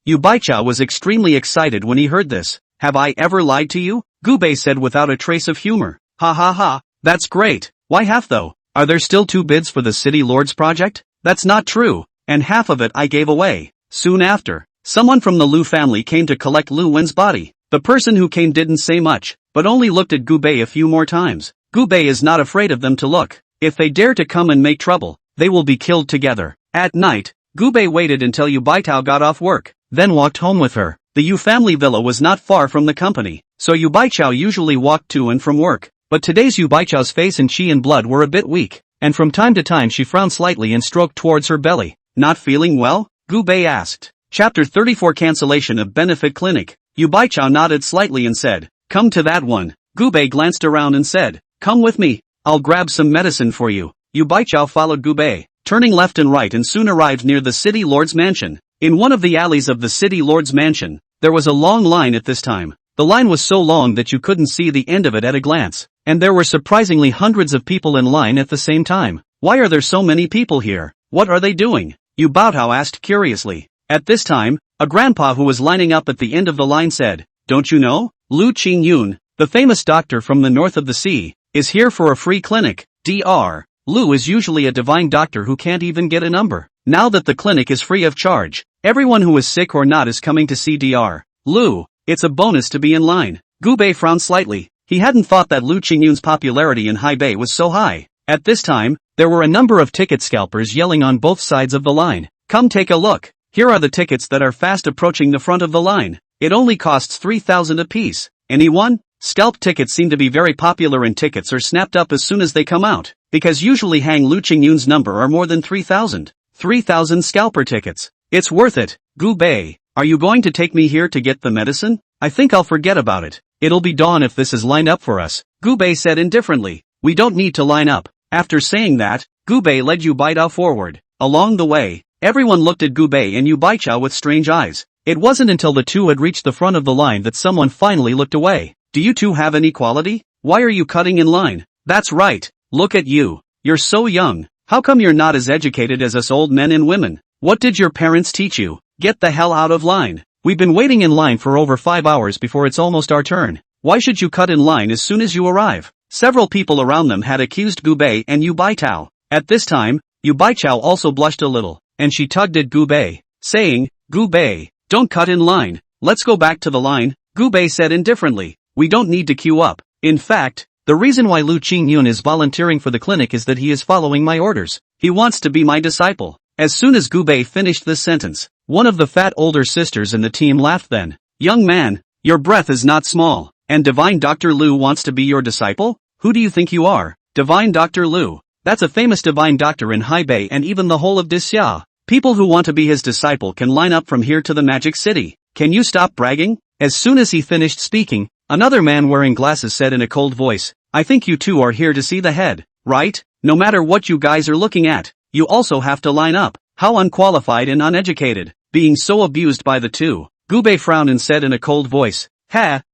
Speaker 1: Yu Baichao was extremely excited when he heard this. Have I ever lied to you? Gu Bei said without a trace of humor. Ha ha ha, that's great. Why half though? Are there still 2 bids for the city lord's project? That's not true, and half of it I gave away. Soon after, someone from the Lu family came to collect Lu Wen's body. The person who came didn't say much, but only looked at Gu Bei a few more times. Gu Bei is not afraid of them to look. If they dare to come and make trouble, they will be killed together. At night, Gu Bei waited until Yu Baitao got off work, then walked home with her. The Yu family villa was not far from the company, so Yu Baichao usually walked to and from work. But today's Yu Baichao's face and chi and blood were a bit weak, and from time to time she frowned slightly and stroked towards her belly. Not feeling well? Gu Bei asked. Chapter 34 Cancellation of Benefit Clinic. Yu Baichao nodded slightly and said, "Come to that one." Gu Bei glanced around and said, "Come with me. I'll grab some medicine for you." Yu Baichao followed Gu Bei, turning left and right and soon arrived near the city lord's mansion. In one of the alleys of the city lord's mansion, there was a long line at this time. The line was so long that you couldn't see the end of it at a glance, and there were surprisingly hundreds of people in line at the same time. Why are there so many people here? What are they doing? Yu Baotao asked curiously. At this time, a grandpa who was lining up at the end of the line said, "Don't you know? Lu Qingyun, the famous doctor from the north of the sea, is here for a free clinic. Dr. Lu is usually a divine doctor who can't even get a number. Now that the clinic is free of charge, everyone who is sick or not is coming to see Dr. Lu. It's a bonus to be in line." Gu Bei frowned slightly. He hadn't thought that Lu Qingyun's popularity in Haibei was so high. At this time, there were a number of ticket scalpers yelling on both sides of the line. "Come take a look. Here are the tickets that are fast approaching the front of the line. It only costs 3,000 apiece. Anyone?" Scalp tickets seem to be very popular and tickets are snapped up as soon as they come out, because usually Hang Lu Qingyun's number are more than 3,000. 3,000 scalper tickets. It's worth it. Gu Bei, are you going to take me here to get the medicine? I think I'll forget about it. It'll be dawn if this is lined up for us. Gu Bei said indifferently. We don't need to line up. After saying that, Gu Bei led Yu Baitao forward. Along the way, everyone looked at Gu Bei and Yu Baichao with strange eyes. It wasn't until the two had reached the front of the line that someone finally looked away. Do you two have any quality? Why are you cutting in line? That's right. Look at you. You're so young. How come you're not as educated as us old men and women? What did your parents teach you? Get the hell out of line. We've been waiting in line for over 5 hours before it's almost our turn. Why should you cut in line as soon as you arrive? Several people around them had accused Gu Bei and Yu Baitao. At this time, Yu Baichao also blushed a little, and she tugged at Gu Bei, saying, Gu Bei, don't cut in line. Let's go back to the line. Gu Bei said indifferently. We don't need to queue up. In fact, the The reason why Lu Qingyun is volunteering for the clinic is that he is following my orders. He wants to be my disciple. As soon as Gubei finished this sentence, one of the fat older sisters in the team laughed then. Young man, your breath is not small, and Divine Dr. Lu wants to be your disciple? Who do you think you are? Divine Dr. Lu. That's a famous divine doctor in Hebei and even the whole of Disya. People who want to be his disciple can line up from here to the Magic City. Can you stop bragging? As soon as he finished speaking, another man wearing glasses said in a cold voice, I think you two are here to see the head, right? No matter what you guys are looking at, you also have to line up. How unqualified and uneducated. Being so abused by the two. Gubei frowned and said in a cold voice,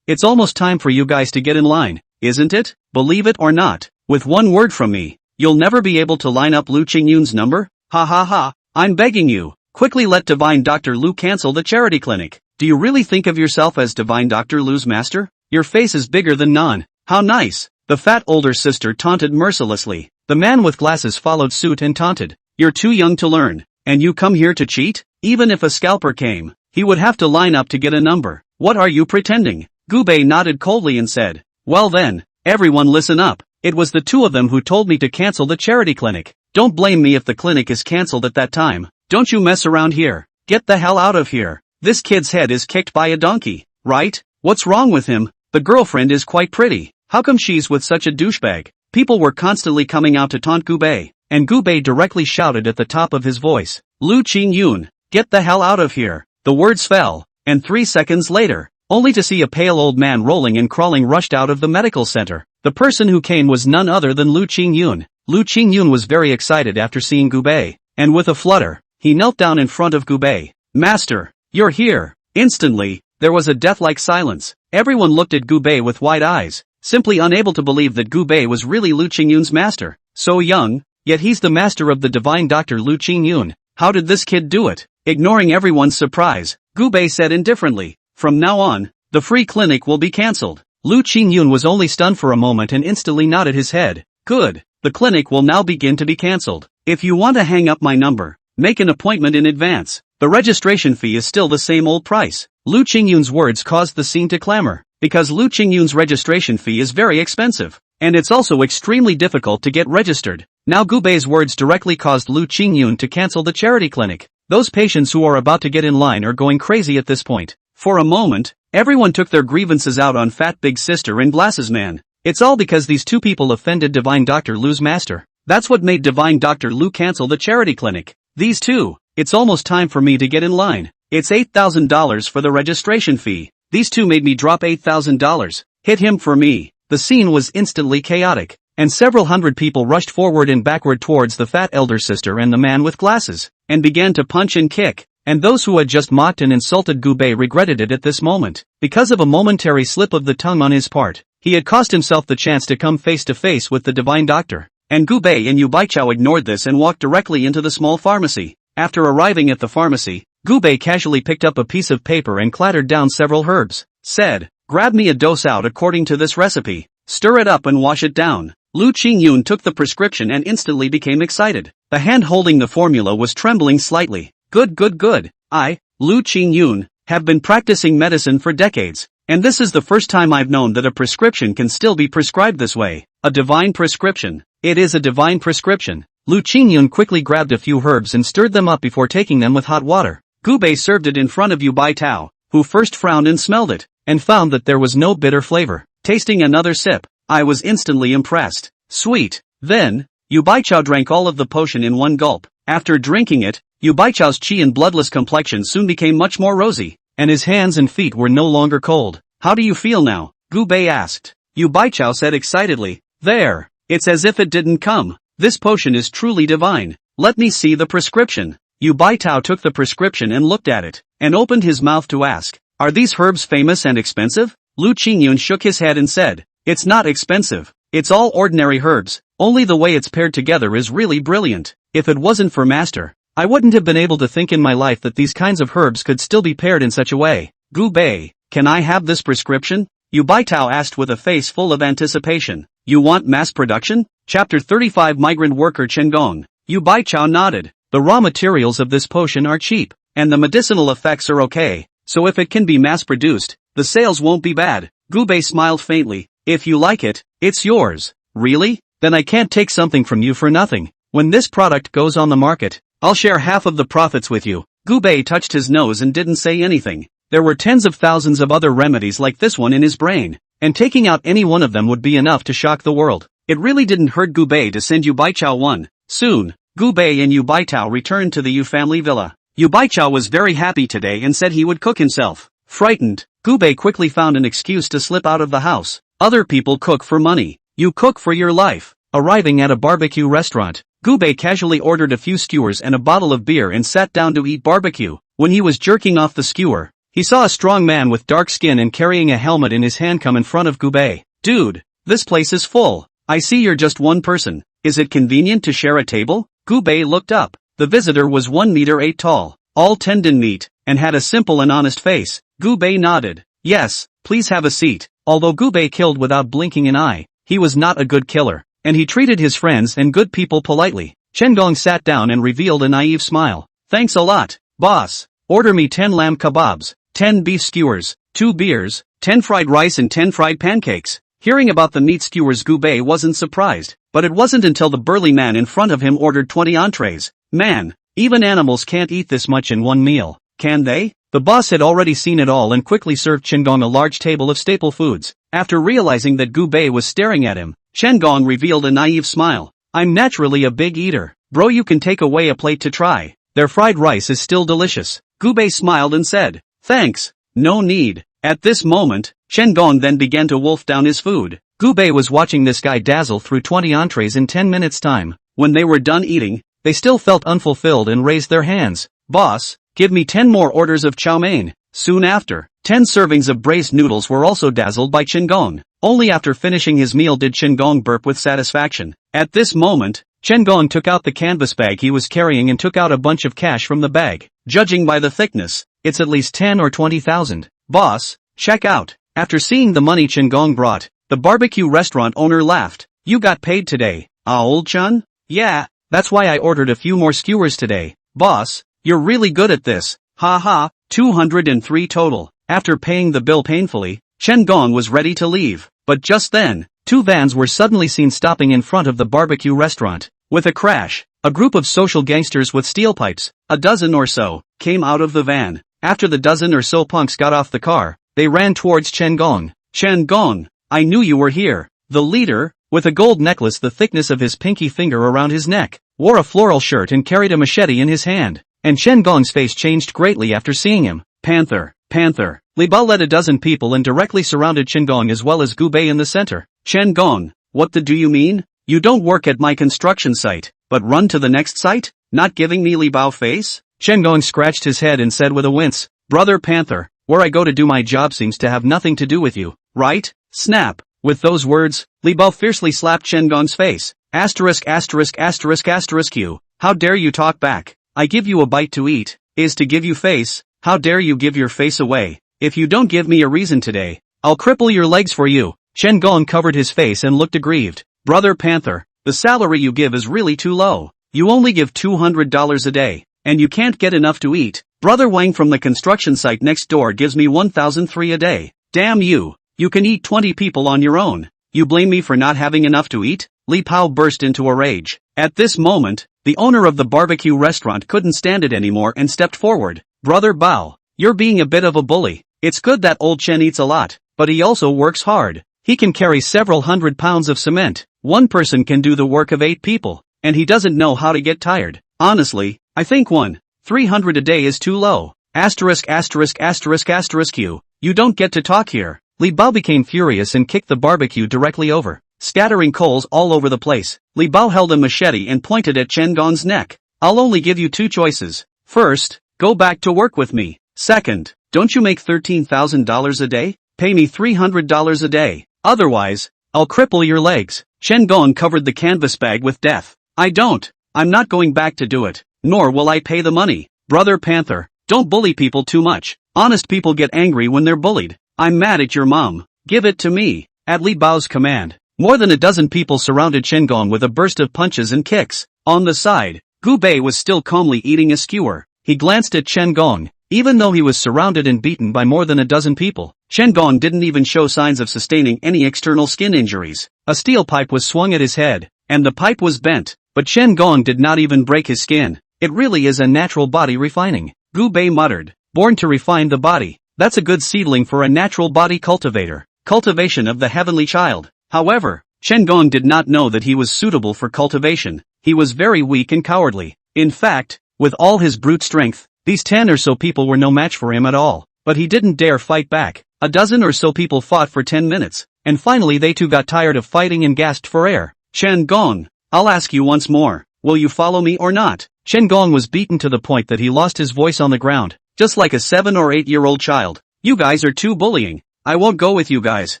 Speaker 1: it's almost time for you guys to get in line, isn't it? Believe it or not, with one word from me, you'll never be able to line up Lu Qingyun's number? Ha ha ha, I'm begging you, quickly let Divine Dr. Lu cancel the charity clinic. Do you really think of yourself as Divine Dr. Lu's master? Your face is bigger than none. How nice. The fat older sister taunted mercilessly. The man with glasses followed suit and taunted. You're too young to learn, and you come here to cheat? Even if a scalper came, he would have to line up to get a number. What are you pretending? Gubei nodded coldly and said, well then, everyone listen up. It was the two of them who told me to cancel the charity clinic. Don't blame me if the clinic is cancelled at that time. Don't you mess around here. Get the hell out of here. This kid's head is kicked by a donkey, right? What's wrong with him? The girlfriend is quite pretty. How come she's with such a douchebag? People were constantly coming out to taunt Gubei, and Gubei directly shouted at the top of his voice, Lu Qingyun, get the hell out of here. The words fell, and 3 seconds later, only to see a pale old man rolling and crawling rushed out of the medical center. The person who came was none other than Lu Qingyun. Lu Qingyun was very excited after seeing Gubei, and with a flutter, he knelt down in front of Gubei. Master, you're here. Instantly, there was a death-like silence. Everyone looked at Gubei with wide eyes, simply unable to believe that Gubei was really Lu Qingyun's master. So young, yet he's the master of the divine Dr. Lu Qingyun. How did this kid do it? Ignoring everyone's surprise, Gubei said indifferently, from now on, the free clinic will be cancelled. Lu Qingyun was only stunned for a moment and instantly nodded his head. Good, the clinic will now begin to be cancelled. If you want to hang up my number, make an appointment in advance. The registration fee is still the same old price. Lu Qingyun's words caused the scene to clamor, because Lu Qingyun's registration fee is very expensive, and it's also extremely difficult to get registered. Now Gubei's words directly caused Lu Qingyun to cancel the charity clinic. Those patients who are about to get in line are going crazy at this point. For a moment, everyone took their grievances out on Fat Big Sister and Glasses Man. It's all because these two people offended Divine Dr. Lu's master. That's what made Divine Dr. Lu cancel the charity clinic. These two. It's almost time for me to get in line. It's $8,000 for the registration fee. These two made me drop $8,000. Hit him for me. The scene was instantly chaotic, and several hundred people rushed forward and backward towards the fat elder sister and the man with glasses, and began to punch and kick. And those who had just mocked and insulted Gubei regretted it at this moment. Because of a momentary slip of the tongue on his part, he had cost himself the chance to come face to face with the divine doctor. And Gubei and Yu Baichao ignored this and walked directly into the small pharmacy. After arriving at the pharmacy, Gubei casually picked up a piece of paper and clattered down several herbs. Said, grab me a dose out according to this recipe. Stir it up and wash it down. Lu Qingyun took the prescription and instantly became excited. The hand holding the formula was trembling slightly. Good. I, Lu Qingyun, have been practicing medicine for decades, and this is the first time I've known that a prescription can still be prescribed this way. A divine prescription. It is a divine prescription. Lu Qingyun quickly grabbed a few herbs and stirred them up before taking them with hot water. Gubei served it in front of Yu Baichao, who first frowned and smelled it, and found that there was no bitter flavor. Tasting another sip, I was instantly impressed. Sweet. Then, Yu Baichao drank all of the potion in one gulp. After drinking it, Yu Baichao's chi and bloodless complexion soon became much more rosy, and his hands and feet were no longer cold. How do you feel now? Gubei asked. Yu Baichao said excitedly, there, it's as if it didn't come. This potion is truly divine. Let me see the prescription. Yu Baichao took the prescription and looked at it, and opened his mouth to ask, are these herbs famous and expensive? Lu Qingyun shook his head and said, it's not expensive. It's all ordinary herbs, only the way it's paired together is really brilliant. If it wasn't for Master, I wouldn't have been able to think in my life that these kinds of herbs could still be paired in such a way. Gubei, can I have this prescription? Yu Baichao asked with a face full of anticipation. You want mass production? Chapter 35 Migrant Worker Chengong. Yu Baichao nodded. The raw materials of this potion are cheap, and the medicinal effects are okay, so if it can be mass produced, the sales won't be bad. Gubei smiled faintly. If you like it, it's yours. Really? Then I can't take something from you for nothing. When this product goes on the market, I'll share half of the profits with you. Gubei touched his nose and didn't say anything. There were tens of thousands of other remedies like this one in his brain, and taking out any one of them would be enough to shock the world. It really didn't hurt Gubei to send Yu Baichao one. Soon, Gubei and Yu Baichao returned to the Yu family villa. Yu Baichao was very happy today and said he would cook himself. Frightened, Gubei quickly found an excuse to slip out of the house. Other people cook for money. You cook for your life. Arriving at a barbecue restaurant, Gubei casually ordered a few skewers and a bottle of beer and sat down to eat barbecue. When he was jerking off the skewer, he saw a strong man with dark skin and carrying a helmet in his hand come in front of Gubei. Dude, this place is full. I see you're just one person. Is it convenient to share a table? Gubei looked up. The visitor was 1 meter 8 tall, all tendon meat, and had a simple and honest face. Gubei nodded. Yes, please have a seat. Although Gubei killed without blinking an eye, he was not a good killer, and he treated his friends and good people politely. Chen Gong sat down and revealed a naive smile. Thanks a lot, boss. Order me 10 lamb kebabs, 10 beef skewers, 2 beers, 10 fried rice and 10 fried pancakes. Hearing about the meat skewers, Gubei wasn't surprised, but it wasn't until the burly man in front of him ordered 20 entrees. Man, even animals can't eat this much in one meal, can they? The boss had already seen it all and quickly served Chen Gong a large table of staple foods. After realizing that Gubei was staring at him, Chen Gong revealed a naive smile. I'm naturally a big eater. Bro, you can take away a plate to try. Their fried rice is still delicious. Gubei smiled and said, thanks. No need. At this moment, Chen Gong then began to wolf down his food. Gubei was watching this guy dazzle through 20 entrees in 10 minutes time. When they were done eating, they still felt unfulfilled and raised their hands. Boss, give me 10 more orders of chow mein. Soon after, 10 servings of braised noodles were also dazzled by Chen Gong. Only after finishing his meal did Chen Gong burp with satisfaction. At this moment, Chen Gong took out the canvas bag he was carrying and took out a bunch of cash from the bag. Judging by the thickness, it's at least 10 or 20,000. Boss, check out. After seeing the money Chen Gong brought, the barbecue restaurant owner laughed. You got paid today, old Chun? Yeah, that's why I ordered a few more skewers today. Boss, you're really good at this. Ha ha, 203 total. After paying the bill painfully, Chen Gong was ready to leave. But just then, 2 vans were suddenly seen stopping in front of the barbecue restaurant. With a crash, a group of social gangsters with steel pipes, a dozen or so, came out of the van. After the dozen or so punks got off the car, they ran towards Chen Gong. Chen Gong, I knew you were here. The leader, with a gold necklace the thickness of his pinky finger around his neck, wore a floral shirt and carried a machete in his hand. And Chen Gong's face changed greatly after seeing him. Panther, Panther. Li Bao led a dozen people and directly surrounded Chen Gong as well as Gubei in the center. Chen Gong, what the do you mean? You don't work at my construction site, but run to the next site? Not giving me Li Bao face? Chen Gong scratched his head and said with a wince, Brother Panther, where I go to do my job seems to have nothing to do with you, right? Snap. With those words, Li Bao fiercely slapped Chen Gong's face. Asterisk asterisk asterisk asterisk you. How dare you talk back? I give you a bite to eat, is to give you face. How dare you give your face away? If you don't give me a reason today, I'll cripple your legs for you. Chen Gong covered his face and looked aggrieved. Brother Panther, the salary you give is really too low. You only give $200 a day, and you can't get enough to eat. Brother Wang from the construction site next door gives me $1,003 a day. Damn you, you can eat 20 people on your own. You blame me for not having enough to eat? Li Pao burst into a rage. At this moment, the owner of the barbecue restaurant couldn't stand it anymore and stepped forward. Brother Bao, you're being a bit of a bully. It's good that old Chen eats a lot, but he also works hard. He can carry several hundred pounds of cement. One person can do the work of 8 people, and he doesn't know how to get tired. Honestly, I think 300 a day is too low. Asterisk asterisk asterisk asterisk you don't get to talk here. Li Bao became furious and kicked the barbecue directly over, scattering coals all over the place. Li Bao held a machete and pointed at Chen Gong's neck. I'll only give you 2 choices. First, go back to work with me. Second, don't you make $13,000 a day? Pay me $300 a day. Otherwise, I'll cripple your legs. Chen Gong covered the canvas bag with death. I'm not going back to do it, nor will I pay the money. Brother Panther, don't bully people too much. Honest people get angry when they're bullied. I'm mad at your mom. Give it to me. At Li Bao's command, more than a dozen people surrounded Chen Gong with a burst of punches and kicks. On the side, Gubei was still calmly eating a skewer. He glanced at Chen Gong. Even though he was surrounded and beaten by more than a dozen people, Chen Gong didn't even show signs of sustaining any external skin injuries. A steel pipe was swung at his head, and the pipe was bent, but Chen Gong did not even break his skin. It really is a natural body refining. Gu Bei muttered. Born to refine the body. That's a good seedling for a natural body cultivator. Cultivation of the heavenly child. However, Chen Gong did not know that he was suitable for cultivation. He was very weak and cowardly. In fact, with all his brute strength, these 10 or so people were no match for him at all. But he didn't dare fight back. A dozen or so people fought for 10 minutes, and finally they too got tired of fighting and gasped for air. Chen Gong, I'll ask you once more, will you follow me or not? Chen Gong was beaten to the point that he lost his voice on the ground, just like a 7 or 8-year-old child. You guys are too bullying. I won't go with you guys.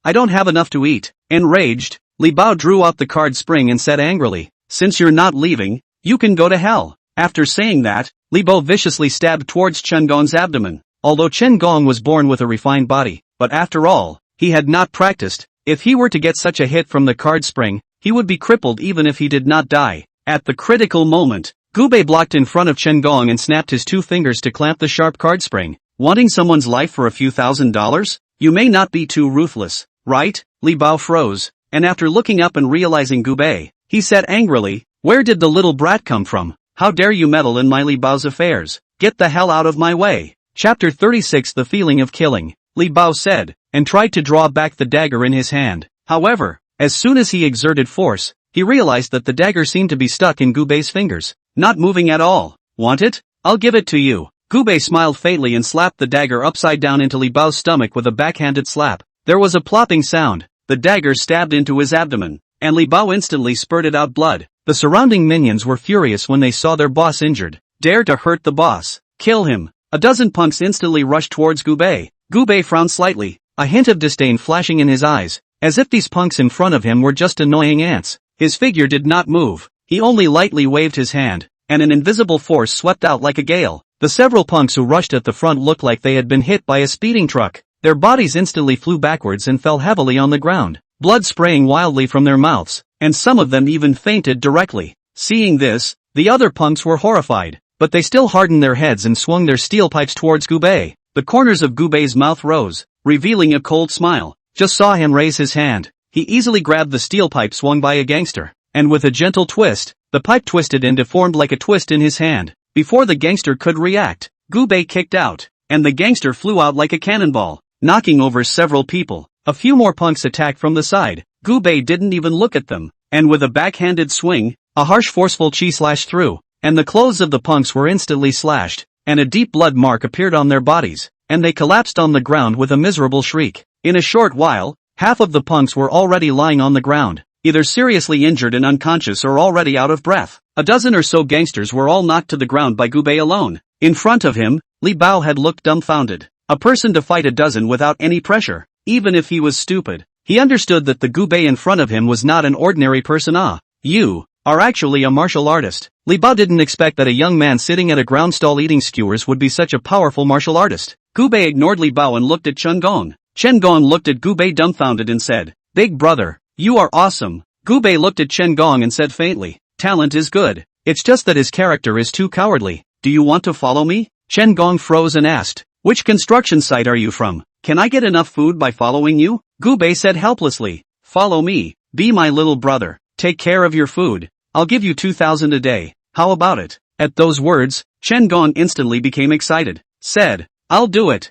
Speaker 1: I don't have enough to eat. Enraged, Li Bao drew out the card spring and said angrily, since you're not leaving, you can go to hell. After saying that, Li Bao viciously stabbed towards Chen Gong's abdomen. Although Chen Gong was born with a refined body, but after all, he had not practiced. If he were to get such a hit from the card spring, he would be crippled even if he did not die. At the critical moment, Gu Bei blocked in front of Chen Gong and snapped his 2 fingers to clamp the sharp card spring. Wanting someone's life for a few $1,000s? You may not be too ruthless, right? Li Bao froze, and after looking up and realizing Gu Bei, he said angrily, where did the little brat come from? How dare you meddle in my Li Bao's affairs? Get the hell out of my way. Chapter 36 The Feeling of Killing, Li Bao said, and tried to draw back the dagger in his hand. However, as soon as he exerted force, he realized that the dagger seemed to be stuck in Gu Bei's fingers, not moving at all. Want it? I'll give it to you. Gu Bei smiled faintly and slapped the dagger upside down into Li Bao's stomach with a backhanded slap. There was a plopping sound, the dagger stabbed into his abdomen, and Li Bao instantly spurted out blood. The surrounding minions were furious when they saw their boss injured. Dare to hurt the boss. Kill him. A dozen punks instantly rushed towards Gu Bei. Gu Bei frowned slightly, a hint of disdain flashing in his eyes, as if these punks in front of him were just annoying ants. His figure did not move, he only lightly waved his hand, and an invisible force swept out like a gale. The several punks who rushed at the front looked like they had been hit by a speeding truck. Their bodies instantly flew backwards and fell heavily on the ground, blood spraying wildly from their mouths, and some of them even fainted directly. Seeing this, the other punks were horrified. But they still hardened their heads and swung their steel pipes towards Gu Bei. The corners of Gu Bei's mouth rose, revealing a cold smile. Just saw him raise his hand. He easily grabbed the steel pipe swung by a gangster, and with a gentle twist, the pipe twisted and deformed like a twist in his hand. Before the gangster could react, Gu Bei kicked out, and the gangster flew out like a cannonball, knocking over several people. A few more punks attacked from the side. Gu Bei didn't even look at them, and with a backhanded swing, a harsh forceful chi slashed through. And the clothes of the punks were instantly slashed, and a deep blood mark appeared on their bodies, and they collapsed on the ground with a miserable shriek. In a short while, half of the punks were already lying on the ground, either seriously injured and unconscious or already out of breath. A dozen or so gangsters were all knocked to the ground by Gu Bei alone. In front of him, Li Bao had looked dumbfounded. A person to fight a dozen without any pressure, even if he was stupid. He understood that the Gu Bei in front of him was not an ordinary person. You are actually a martial artist. Li Bao didn't expect that a young man sitting at a ground stall eating skewers would be such a powerful martial artist. Gu Bei ignored Li Bao and looked at Chen Gong. Chen Gong looked at Gu Bei dumbfounded and said, Big brother, you are awesome. Gu Bei looked at Chen Gong and said faintly, talent is good. It's just that his character is too cowardly. Do you want to follow me? Chen Gong froze and asked, which construction site are you from? Can I get enough food by following you? Gu Bei said helplessly, follow me, be my little brother, take care of your food. I'll give you 2,000 a day. How about it? At those words, Chen Gong instantly became excited, said, I'll do it.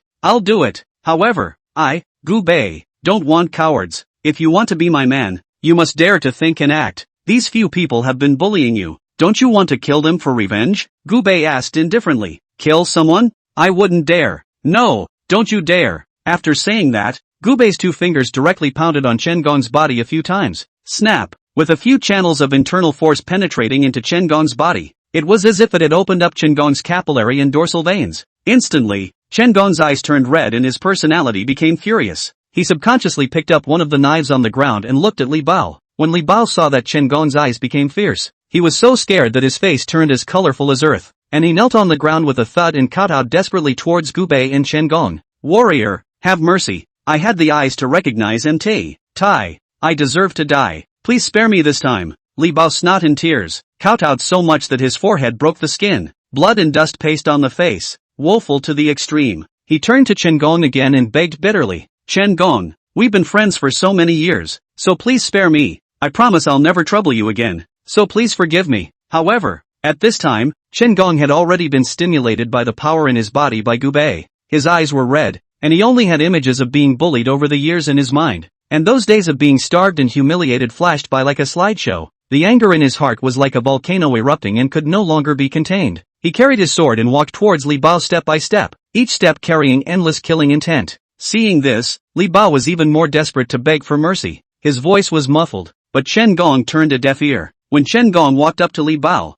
Speaker 1: However, I, Gu Bei, don't want cowards. If you want to be my man, you must dare to think and act. These few people have been bullying you. Don't you want to kill them for revenge? Gu Bei asked indifferently. Kill someone? I wouldn't dare. No, don't you dare. After saying that, Gu Bei's 2 fingers directly pounded on Chen Gong's body a few times. Snap. With a few channels of internal force penetrating into Chen Gong's body, it was as if it had opened up Chen Gong's capillary and dorsal veins. Instantly, Chen Gong's eyes turned red and his personality became furious. He subconsciously picked up one of the knives on the ground and looked at Li Bao. When Li Bao saw that Chen Gong's eyes became fierce, he was so scared that his face turned as colorful as earth, and he knelt on the ground with a thud and kowtowed desperately towards Gu Bei and Chen Gong. Warrior, have mercy. I had the eyes to recognize MT. Tai. I deserve to die. Please spare me this time. Li Bao snot in tears, kowtowed so much that his forehead broke the skin. Blood and dust paste on the face. Woeful to the extreme. He turned to Chen Gong again and begged bitterly, Chen Gong, we've been friends for so many years, so please spare me. I promise I'll never trouble you again, so please forgive me. However, at this time, Chen Gong had already been stimulated by the power in his body by Gu Bei. His eyes were red, and he only had images of being bullied over the years in his mind. And those days of being starved and humiliated flashed by like a slideshow. The anger in his heart was like a volcano erupting and could no longer be contained. He carried his sword and walked towards Li Bao step by step, each step carrying endless killing intent. Seeing this, Li Bao was even more desperate to beg for mercy. His voice was muffled, but Chen Gong turned a deaf ear. When Chen Gong walked up to Li Bao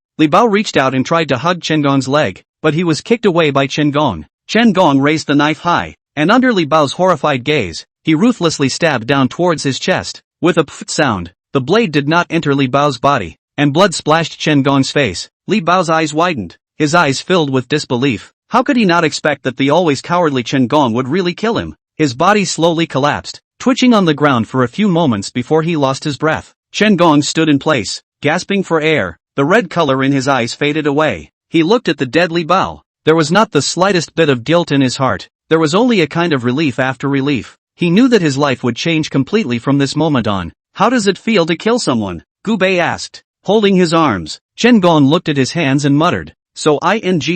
Speaker 1: reached out and tried to hug Chen Gong's leg, but he was kicked away by Chen Gong. Chen Gong raised the knife high, and under Li Bao's horrified gaze, he ruthlessly stabbed down towards his chest. With a pft sound, the blade did not enter Li Bao's body, and blood splashed Chen Gong's face. Li Bao's eyes widened, his eyes filled with disbelief. How could he not expect that the always cowardly Chen Gong would really kill him? His body slowly collapsed, twitching on the ground for a few moments before he lost his breath. Chen Gong stood in place, gasping for air. The red color in his eyes faded away. He looked at the dead Li Bao. There was not the slightest bit of guilt in his heart. There was only a kind of relief after relief. He knew that his life would change completely from this moment on. How does it feel to kill someone? Gu Bei asked, holding his arms. Chen Gong looked at his hands and muttered, so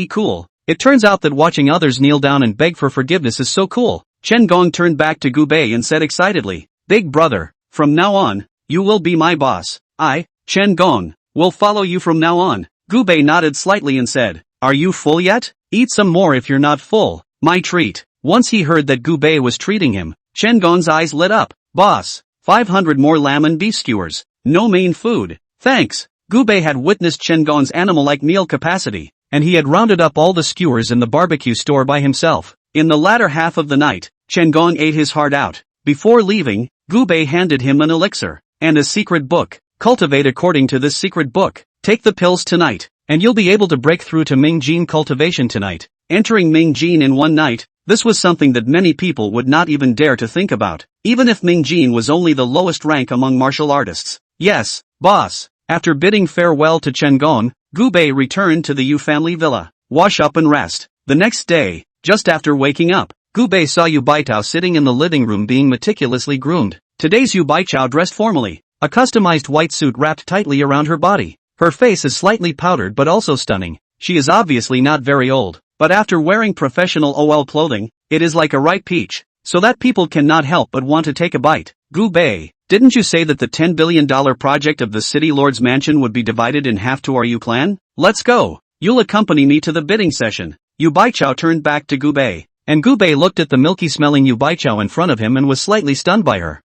Speaker 1: cool. It turns out that watching others kneel down and beg for forgiveness is so cool. Chen Gong turned back to Gu Bei and said excitedly, big brother, from now on, you will be my boss. I, Chen Gong, will follow you from now on. Gu Bei nodded slightly and said, are you full yet? Eat some more if you're not full. My treat. Once he heard that Gu Bei was treating him, Chen Gong's eyes lit up. Boss, 500 more lamb and beef skewers. No main food. Thanks. Gu Bei had witnessed Chen Gong's animal-like meal capacity, and he had rounded up all the skewers in the barbecue store by himself. In the latter half of the night, Chen Gong ate his heart out. Before leaving, Gu Bei handed him an elixir and a secret book. Cultivate according to this secret book. Take the pills tonight, and you'll be able to break through to Ming Jin cultivation tonight. Entering Ming Jin in one night, this was something that many people would not even dare to think about, even if Ming Jin was only the lowest rank among martial artists. Yes, boss. After bidding farewell to Chen Gong, Gu Bei returned to the Yu family villa. Wash up and rest. The next day, just after waking up, Gu Bei saw Yu Baichao sitting in the living room being meticulously groomed. Today's Yu Baichao dressed formally, a customized white suit wrapped tightly around her body. Her face is slightly powdered but also stunning. She is obviously not very old, but after wearing professional OL clothing, it is like a ripe peach, so that people cannot help but want to take a bite. Gu Bei, didn't you say that the $10 billion project of the city lord's mansion would be divided in half to our Yu clan? Let's go. You'll accompany me to the bidding session. Yu Baichao turned back to Gu Bei, and Gu Bei looked at the milky-smelling Yu Baichao in front of him and was slightly stunned by her.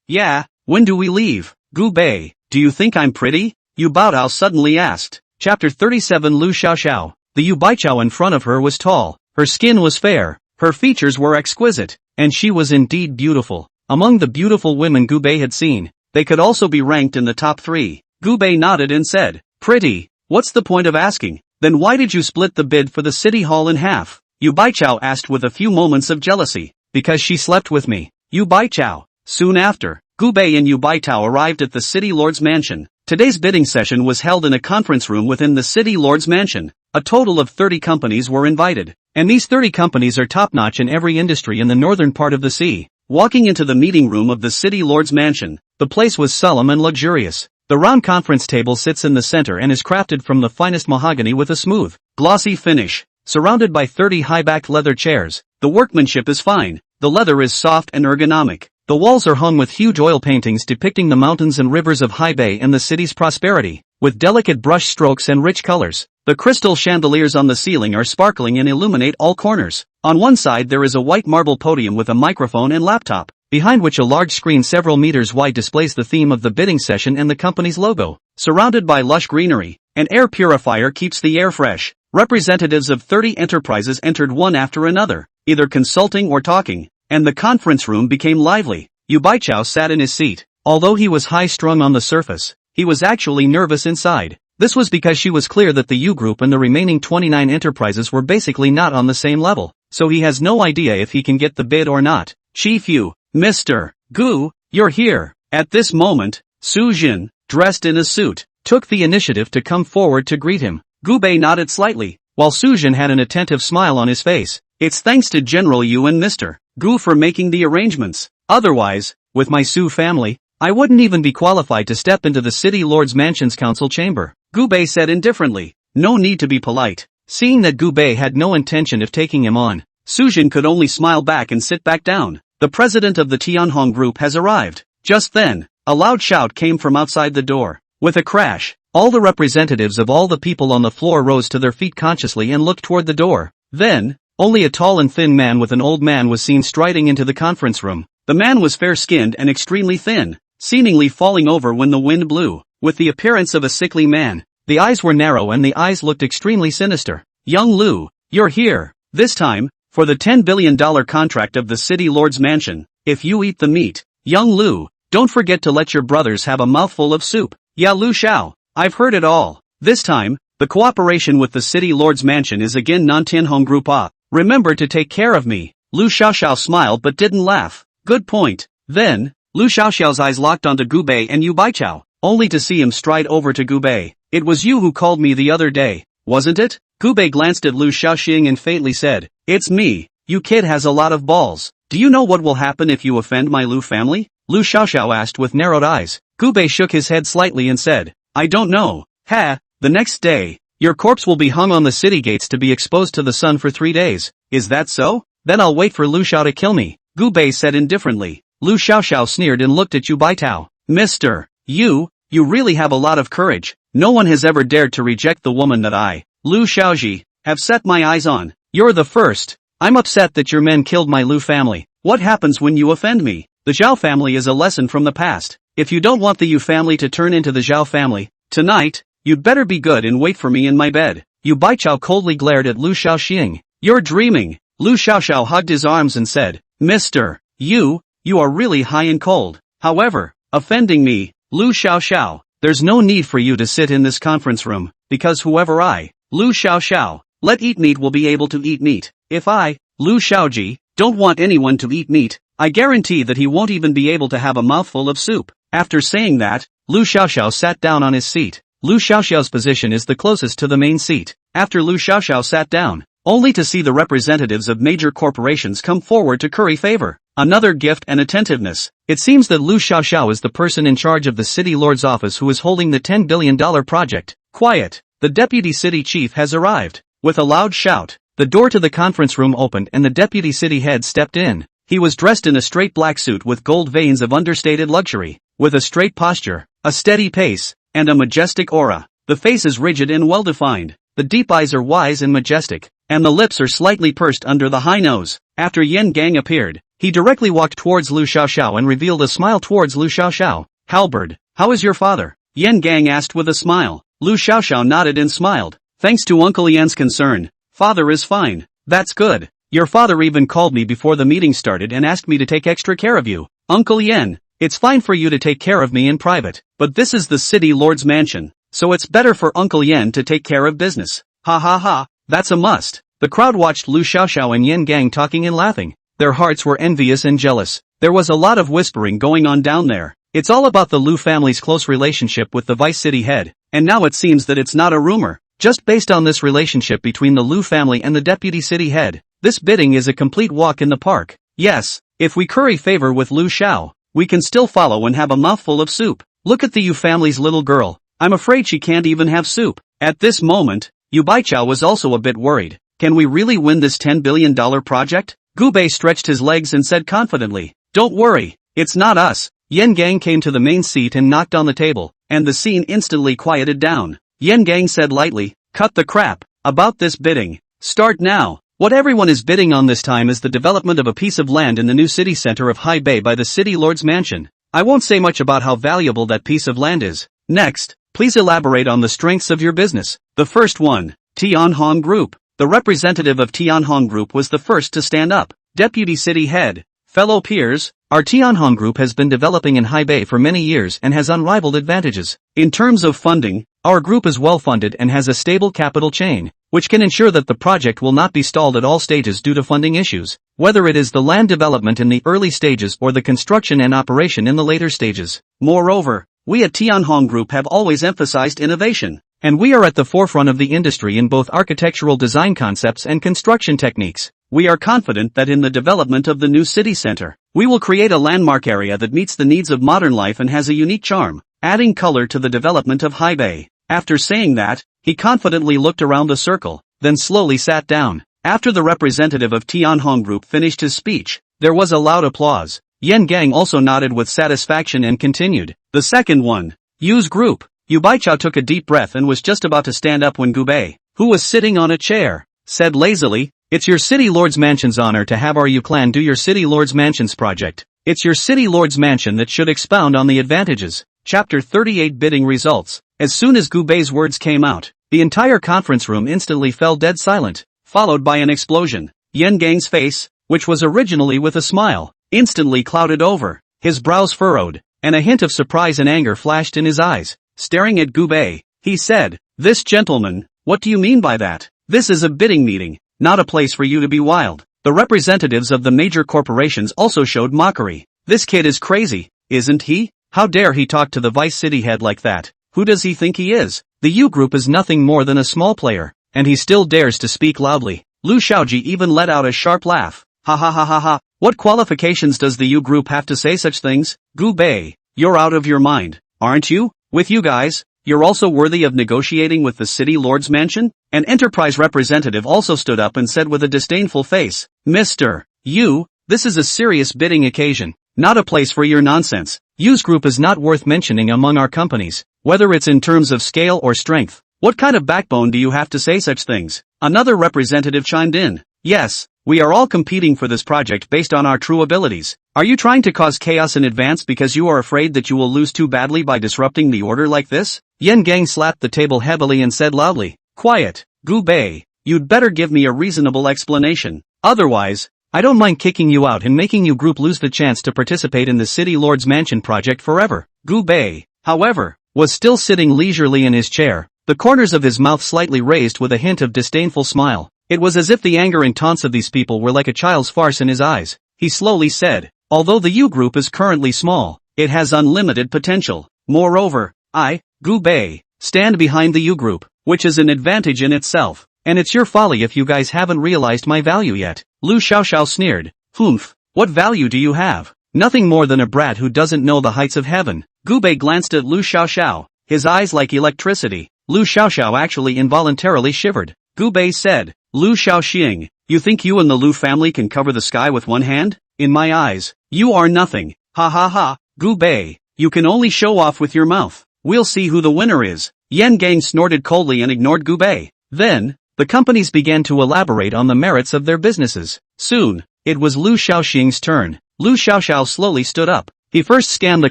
Speaker 1: Yeah, when do we leave? Gu Bei, do you think I'm pretty? Yu Baotao suddenly asked. Chapter 37 Lu Xiaoxiao. The Yu Baichao in front of her was tall, her skin was fair, her features were exquisite, and she was indeed beautiful. Among the beautiful women Gu Bei had seen, they could also be ranked in the top 3. Gu Bei nodded and said, pretty, what's the point of asking? Then why did you split the bid for the city hall in half? Yu Baichao asked with a few moments of jealousy. Because she slept with me. Yu Baichao. Soon after, Gu Bei and Yu Baichao arrived at the city lord's mansion. Today's bidding session was held in a conference room within the city lord's mansion. A total of 30 companies were invited, and these 30 companies are top-notch in every industry in the northern part of the sea. Walking into the meeting room of the city lord's mansion, the place was solemn and luxurious. The round conference table sits in the center and is crafted from the finest mahogany with a smooth, glossy finish. Surrounded by 30 high-backed leather chairs, the workmanship is fine, the leather is soft and ergonomic. The walls are hung with huge oil paintings depicting the mountains and rivers of Haibei and the city's prosperity, with delicate brush strokes and rich colors. The crystal chandeliers on the ceiling are sparkling and illuminate all corners. On one side there is a white marble podium with a microphone and laptop, behind which a large screen several meters wide displays the theme of the bidding session and the company's logo. Surrounded by lush greenery, an air purifier keeps the air fresh. Representatives of 30 enterprises entered one after another, either consulting or talking, and the conference room became lively. Yu Baichao sat in his seat. Although he was high-strung on the surface, he was actually nervous inside. This was because she was clear that the Yu Group and the remaining 29 enterprises were basically not on the same level, so he has no idea if he can get the bid or not. Chief Yu, Mr. Gu, you're here. At this moment, Su Jin, dressed in a suit, took the initiative to come forward to greet him. Gu Bei nodded slightly, while Su Jin had an attentive smile on his face. It's thanks to General Yu and Mr. Gu for making the arrangements. Otherwise, with my Su family, I wouldn't even be qualified to step into the City Lord's Mansion's council chamber. Gu Bei said indifferently. No need to be polite. Seeing that Gu Bei had no intention of taking him on, Sujin could only smile back and sit back down. The president of the Tianhong group has arrived. Just then, a loud shout came from outside the door. With a crash, all the representatives of all the people on the floor rose to their feet consciously and looked toward the door. Then, only a tall and thin man with an old man was seen striding into the conference room. The man was fair-skinned and extremely thin, seemingly falling over when the wind blew. With the appearance of a sickly man, the eyes were narrow and the eyes looked extremely sinister. Young Lu, you're here. This time, for the $10 billion contract of the City Lord's Mansion. If you eat the meat, young Lu, don't forget to let your brothers have a mouthful of soup. Yeah, Lu Xiao, I've heard it all. This time, the cooperation with the City Lord's Mansion is again non-Tianhong Group Ah. Remember to take care of me. Lu Xiaoxiao smiled but didn't laugh. Good point. Then, Lu Xiaoxiao's eyes locked onto Gu Bei and Yu Baichao, only to see him stride over to Gu Bei. It was you who called me the other day, wasn't it? Gu Bei glanced at Lu Xiaoxing and faintly said, It's me. You kid has a lot of balls. Do you know what will happen if you offend my Lu family? Lu Xiaoxiao asked with narrowed eyes. Gu Bei shook his head slightly and said, I don't know. Ha, the next day, your corpse will be hung on the city gates to be exposed to the sun for 3 days. Is that so? Then I'll wait for Lu Xiao to kill me, Gu Bei said indifferently. Lu Xiaoxiao sneered and looked at Yu Baitao. Mr. You really have a lot of courage. No one has ever dared to reject the woman that I, Lu Xiaoji, have set my eyes on. You're the first. I'm upset that your men killed my Lu family. What happens when you offend me? The Zhao family is a lesson from the past. If you don't want the Yu family to turn into the Zhao family, tonight, you'd better be good and wait for me in my bed. Yu Baichao coldly glared at Lu Xiaoxing. You're dreaming. Lu Xiaoxiao hugged his arms and said, Mr. You are really high and cold. However, offending me, Lu Xiaoxiao, there's no need for you to sit in this conference room, because whoever I, Lu Xiaoxiao, let eat meat will be able to eat meat. If I, Lu Xiaoji, don't want anyone to eat meat, I guarantee that he won't even be able to have a mouthful of soup. After saying that, Lu Xiaoxiao sat down on his seat. Lu Xiaoxiao's position is the closest to the main seat. After Lu Xiaoxiao sat down, only to see the representatives of major corporations come forward to curry favor, another gift and attentiveness. It seems that Lu Xiaoxiao is the person in charge of the city lord's office who is holding the $10 billion project. Quiet. The deputy city chief has arrived. With a loud shout, the door to the conference room opened and the deputy city head stepped in. He was dressed in a straight black suit with gold veins of understated luxury, with a straight posture, a steady pace, and a majestic aura. The face is rigid and well-defined, the deep eyes are wise and majestic, and the lips are slightly pursed under the high nose. After Yan Gang appeared, he directly walked towards Lu Xiaoxiao and revealed a smile towards Lu Xiaoxiao. Halberd, how is your father? Yan Gang asked with a smile. Lu Xiaoxiao nodded and smiled. Thanks to Uncle Yan's concern, father is fine. That's good. Your father even called me before the meeting started and asked me to take extra care of you. Uncle Yan, it's fine for you to take care of me in private, but this is the city lord's mansion, so it's better for Uncle Yan to take care of business. Ha ha ha, that's a must. The crowd watched Lu Xiaoxiao and Yan Gang talking and laughing. Their hearts were envious and jealous. There was a lot of whispering going on down there. It's all about the Lu family's close relationship with the vice city head, and now it seems that it's not a rumor. Just based on this relationship between the Lu family and the deputy city head, this bidding is a complete walk in the park. Yes, if we curry favor with Lu Xiao, we can still follow and have a mouthful of soup. Look at the Yu family's little girl. I'm afraid she can't even have soup. At this moment, Yu Baichao was also a bit worried. Can we really win this $10 billion project? Gu Bei stretched his legs and said confidently, Don't worry, it's not us. Yan Gang came to the main seat and knocked on the table, and the scene instantly quieted down. Yan Gang said lightly, Cut the crap about this bidding. Start now. What everyone is bidding on this time is the development of a piece of land in the new city center of Haibei by the city lord's mansion. I won't say much about how valuable that piece of land is. Next, please elaborate on the strengths of your business. The first one, Tianhong Group. The representative of Tianhong Group was the first to stand up. Deputy City Head. Fellow peers, our Tianhong Group has been developing in Haibei for many years and has unrivaled advantages. In terms of funding, our group is well funded and has a stable capital chain, which can ensure that the project will not be stalled at all stages due to funding issues, whether it is the land development in the early stages or the construction and operation in the later stages. Moreover, we at Tianhong Group have always emphasized innovation, and we are at the forefront of the industry in both architectural design concepts and construction techniques. we are confident that in the development of the new city center, we will create a landmark area that meets the needs of modern life and has a unique charm, adding color to the development of Haibei. After saying that, he confidently looked around the circle, then slowly sat down. After the representative of Tianhong Group finished his speech, there was a loud applause. Yen Gang also nodded with satisfaction and continued. The second one. Yu's group. Yu Baichao took a deep breath and was just about to stand up when Gubei, who was sitting on a chair, said lazily, "It's your City Lord's Mansion's honor to have our Yu clan do your City Lord's Mansion's project. It's your City Lord's Mansion that should expound on the advantages." Chapter 38 Bidding Results. As soon as Gubei's words came out, the entire conference room instantly fell dead silent, followed by an explosion. Yen Gang's face, which was originally with a smile, instantly clouded over, his brows furrowed, and a hint of surprise and anger flashed in his eyes. Staring at Gubei, he said, "This gentleman, what do you mean by that? This is a bidding meeting, not a place for you to be wild." The representatives of the major corporations also showed mockery. "This kid is crazy, isn't he? How dare he talk to the vice city head like that? Who does he think he is? The U Group is nothing more than a small player, and he still dares to speak loudly." Lu Xiaoji even let out a sharp laugh. "Ha ha ha ha ha, what qualifications does the U Group have to say such things? Gubei, you're out of your mind, aren't you? With you guys, you're also worthy of negotiating with the City Lord's Mansion?" An enterprise representative also stood up and said with a disdainful face, "Mr. Yu, this is a serious bidding occasion, not a place for your nonsense. Yu's group is not worth mentioning among our companies, whether it's in terms of scale or strength. What kind of backbone do you have to say such things?" Another representative chimed in. "Yes, we are all competing for this project based on our true abilities. Are you trying to cause chaos in advance because you are afraid that you will lose too badly by disrupting the order like this?" Yen Gang slapped the table heavily and said loudly, "Quiet, Gubei, you'd better give me a reasonable explanation. Otherwise, I don't mind kicking you out and making you group lose the chance to participate in the City Lord's Mansion project forever." Gubei, however, was still sitting leisurely in his chair, the corners of his mouth slightly raised with a hint of disdainful smile. It was as if the anger and taunts of these people were like a child's farce in his eyes. He slowly said, "Although the U Group is currently small, it has unlimited potential. Moreover, I, Gubei, stand behind the U Group, which is an advantage in itself, and it's your folly if you guys haven't realized my value yet." Lu Xiaoxiao sneered, "Humph, what value do you have? Nothing more than a brat who doesn't know the heights of heaven." Gubei glanced at Lu Xiaoxiao, his eyes like electricity. Lu Xiaoxiao actually involuntarily shivered. Gubei said, "Lu Xiaoxing, you think you and the Lu family can cover the sky with one hand? In my eyes, you are nothing. Ha ha ha, Gubei, you can only show off with your mouth. We'll see who the winner is." Yen Gang snorted coldly and ignored Gubei. Then, the companies began to elaborate on the merits of their businesses. Soon, it was Lu Xiaoxing's turn. Lu Xiaoxiao slowly stood up. He first scanned the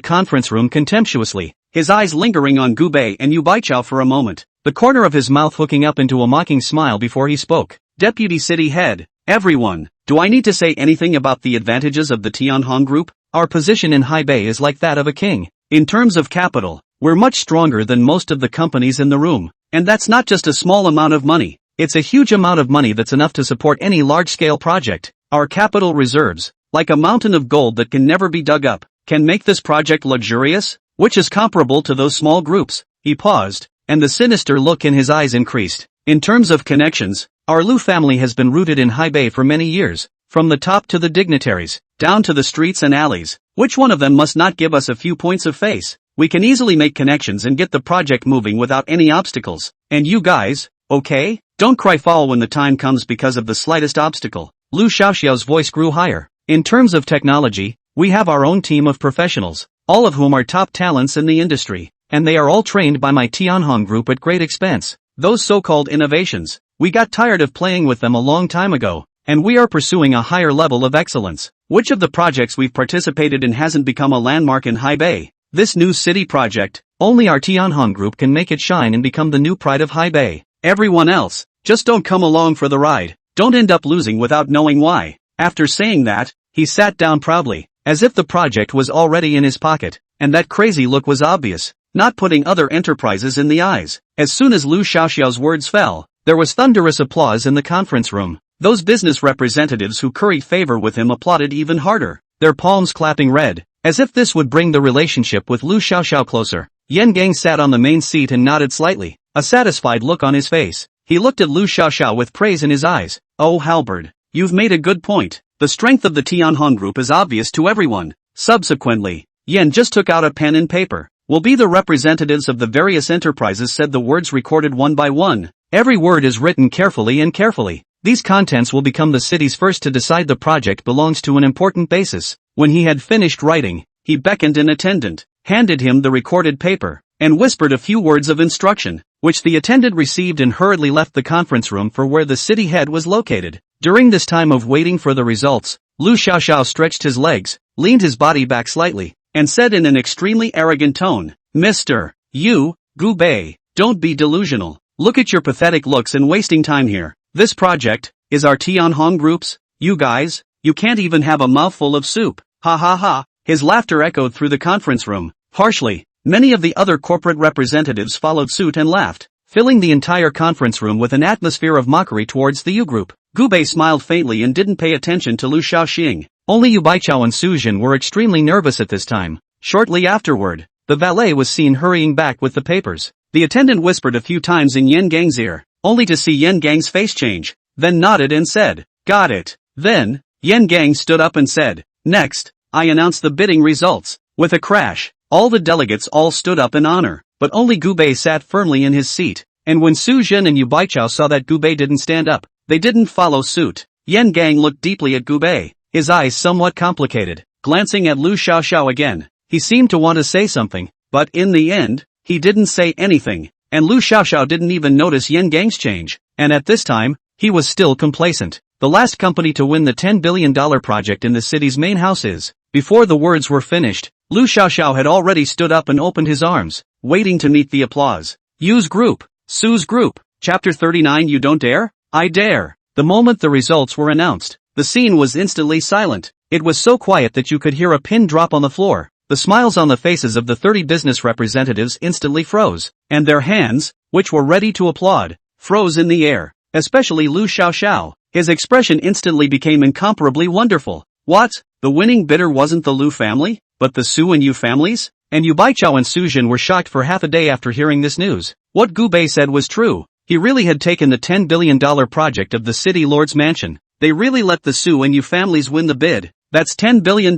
Speaker 1: conference room contemptuously, his eyes lingering on Gubei and Yu Baichao for a moment, the corner of his mouth hooking up into a mocking smile before he spoke. "Deputy City Head, everyone, do I need to say anything about the advantages of the Tianhong Group? Our position in Haibei is like that of a king. In terms of capital, we're much stronger than most of the companies in the room. And that's not just a small amount of money. It's a huge amount of money that's enough to support any large-scale project. Our capital reserves, like a mountain of gold that can never be dug up, can make this project luxurious, which is comparable to those small groups." He paused, and the sinister look in his eyes increased. "In terms of connections, our Lu family has been rooted in Haibei for many years, from the top to the dignitaries, down to the streets and alleys. Which one of them must not give us a few points of face? We can easily make connections and get the project moving without any obstacles. And you guys, okay? Don't cry foul when the time comes because of the slightest obstacle." Lu Xiaoxiao's voice grew higher. "In terms of technology, we have our own team of professionals, all of whom are top talents in the industry, and they are all trained by my Tianhong Group at great expense. Those so-called innovations, we got tired of playing with them a long time ago, and we are pursuing a higher level of excellence. Which of the projects we've participated in hasn't become a landmark in Haibei? This new city project, only our Tianhong Group can make it shine and become the new pride of Haibei. Everyone else, just don't come along for the ride. Don't end up losing without knowing why." After saying that, he sat down proudly, as if the project was already in his pocket, and that crazy look was obvious, not putting other enterprises in the eyes. As soon as Lu Xiaoxiao's words fell, there was thunderous applause in the conference room. Those business representatives who curried favor with him applauded even harder, their palms clapping red, as if this would bring the relationship with Lu Xiaoxiao closer. Yen Gang sat on the main seat and nodded slightly, a satisfied look on his face. He looked at Lu Xiaoxiao with praise in his eyes. "Oh Halberd, you've made a good point. The strength of the Tianhong group is obvious to everyone. Subsequently, Yen just took out a pen and paper. Will be the representatives of the various enterprises, said the words recorded one by one. Every word is written carefully and carefully. These contents will become the city's first to decide the project belongs to an important basis. When he had finished writing, he beckoned an attendant, handed him the recorded paper, and whispered a few words of instruction, which the attendant received and hurriedly left the conference room for where the city head was located. During this time of waiting for the results, Lu Xiaoxiao stretched his legs, leaned his body back slightly, and said in an extremely arrogant tone, Mr. You, Gu Bei, don't be delusional. Look at your pathetic looks and wasting time here. This project is our Tianhong group's. You guys, you can't even have a mouthful of soup. Ha ha ha. His laughter echoed through the conference room. Harshly, many of the other corporate representatives followed suit and laughed, filling the entire conference room with an atmosphere of mockery towards the U group. Gu Bei smiled faintly and didn't pay attention to Lu Shaoxing. Only Yu Baichao and Su Jin were extremely nervous at this time. Shortly afterward, the valet was seen hurrying back with the papers. The attendant whispered a few times in Yen Gang's ear, only to see Yen Gang's face change, then nodded and said, got it. Then, Yen Gang stood up and said, next, I announce the bidding results. With a crash, all the delegates all stood up in honor, but only Gu Bei sat firmly in his seat, and when Su Jin and Yu Baichao saw that Gu Bei didn't stand up, they didn't follow suit. Yen Gang looked deeply at Gu Bei, his eyes somewhat complicated, glancing at Lu Xiaoxiao again. He seemed to want to say something, but in the end, he didn't say anything, and Lu Xiaoxiao didn't even notice Yen Gang's change, and at this time, he was still complacent. The last company to win the $10 billion project in the city's main house is. Before the words were finished, Lu Xiaoxiao had already stood up and opened his arms, waiting to meet the applause. Yu's group, Su's group, Chapter 39. You don't dare? I dare. The moment the results were announced, the scene was instantly silent. It was so quiet that you could hear a pin drop on the floor. The smiles on the faces of the 30 business representatives instantly froze, and their hands, which were ready to applaud, froze in the air, especially Lu Xiaoxiao. His expression instantly became incomparably wonderful. What? The winning bidder wasn't the Lu family, but the Su and Yu families? And Yu Baichao and Su Jin were shocked for half a day after hearing this news. What Gu Bei said was true. He really had taken the $10 billion project of the city lord's mansion. They really let the Su and Yu families win the bid. That's $10 billion.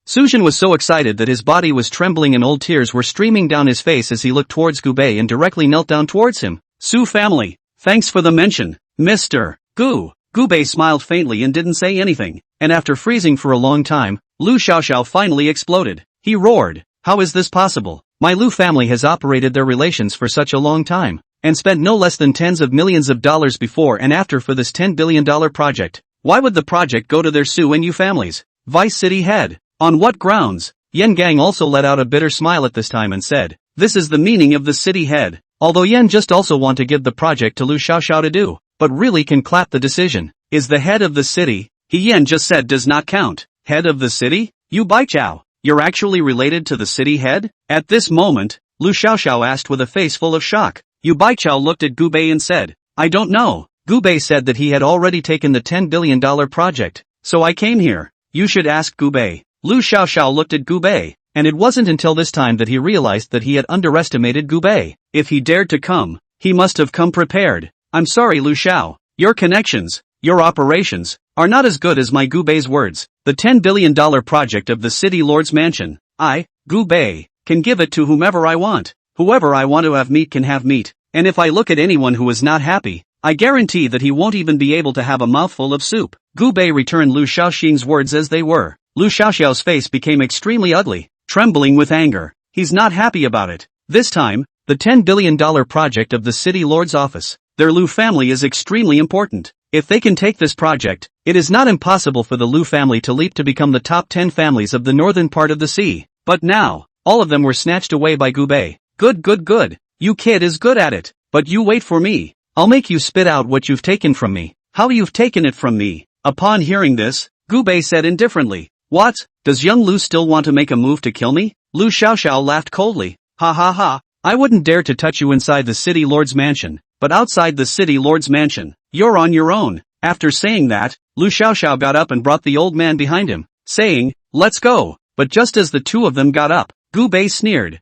Speaker 1: Su Jin was so excited that his body was trembling and old tears were streaming down his face as he looked towards Gu Bei and directly knelt down towards him. Su family, thanks for the mention, Mr. Gu. Gu Bei smiled faintly and didn't say anything, and after freezing for a long time, Lu Xiaoxiao finally exploded. He roared, how is this possible? My Lu family has operated their relations for such a long time, and spent no less than tens of millions of dollars before and after for this $10 billion project. Why would the project go to their Su and Yu families? Vice City Head. On what grounds? Yen Gang also let out a bitter smile at this time and said, this is the meaning of the city head. Although Yen just also want to give the project to Lu Xiaoxiao to do, but really can clap the decision. Is the head of the city, he Yen just said does not count. Head of the city? Yu Baichao, you're actually related to the city head? At this moment, Lu Xiaoxiao asked with a face full of shock. Yu Baichao looked at Gu Bei and said, I don't know. Gu Bei said that he had already taken the $10 billion project, so I came here. You should ask Gu Bei. Lu Xiaoxiao looked at Gu Bei, and it wasn't until this time that he realized that he had underestimated Gu Bei. If he dared to come, he must have come prepared. I'm sorry Lu Xiao, your connections, your operations, are not as good as my Gu Bei's words. The $10 billion project of the city lord's mansion, I, Gu Bei, can give it to whomever I want. Whoever I want to have meet can have meat, and if I look at anyone who is not happy, I guarantee that he won't even be able to have a mouthful of soup. Gu Bei returned Lu Shaoxing's words as they were. Lu Xiaoxiao's face became extremely ugly, trembling with anger. He's not happy about it. This time, the $10 billion project of the city lord's office. Their Lu family is extremely important. If they can take this project, it is not impossible for the Lu family to leap to become the top 10 families of the northern part of the sea. But now, all of them were snatched away by Gu Bei. Good. You kid is good at it. But you wait for me. I'll make you spit out what you've taken from me. How you've taken it from me. Upon hearing this, Gu Bei said indifferently, what? Does young Lu still want to make a move to kill me? Lu Xiaoxiao laughed coldly. Ha ha ha. I wouldn't dare to touch you inside the city lord's mansion, but outside the city lord's mansion, you're on your own. After saying that, Lu Xiaoxiao got up and brought the old man behind him, saying, let's go. But just as the two of them got up, Gu Bei sneered.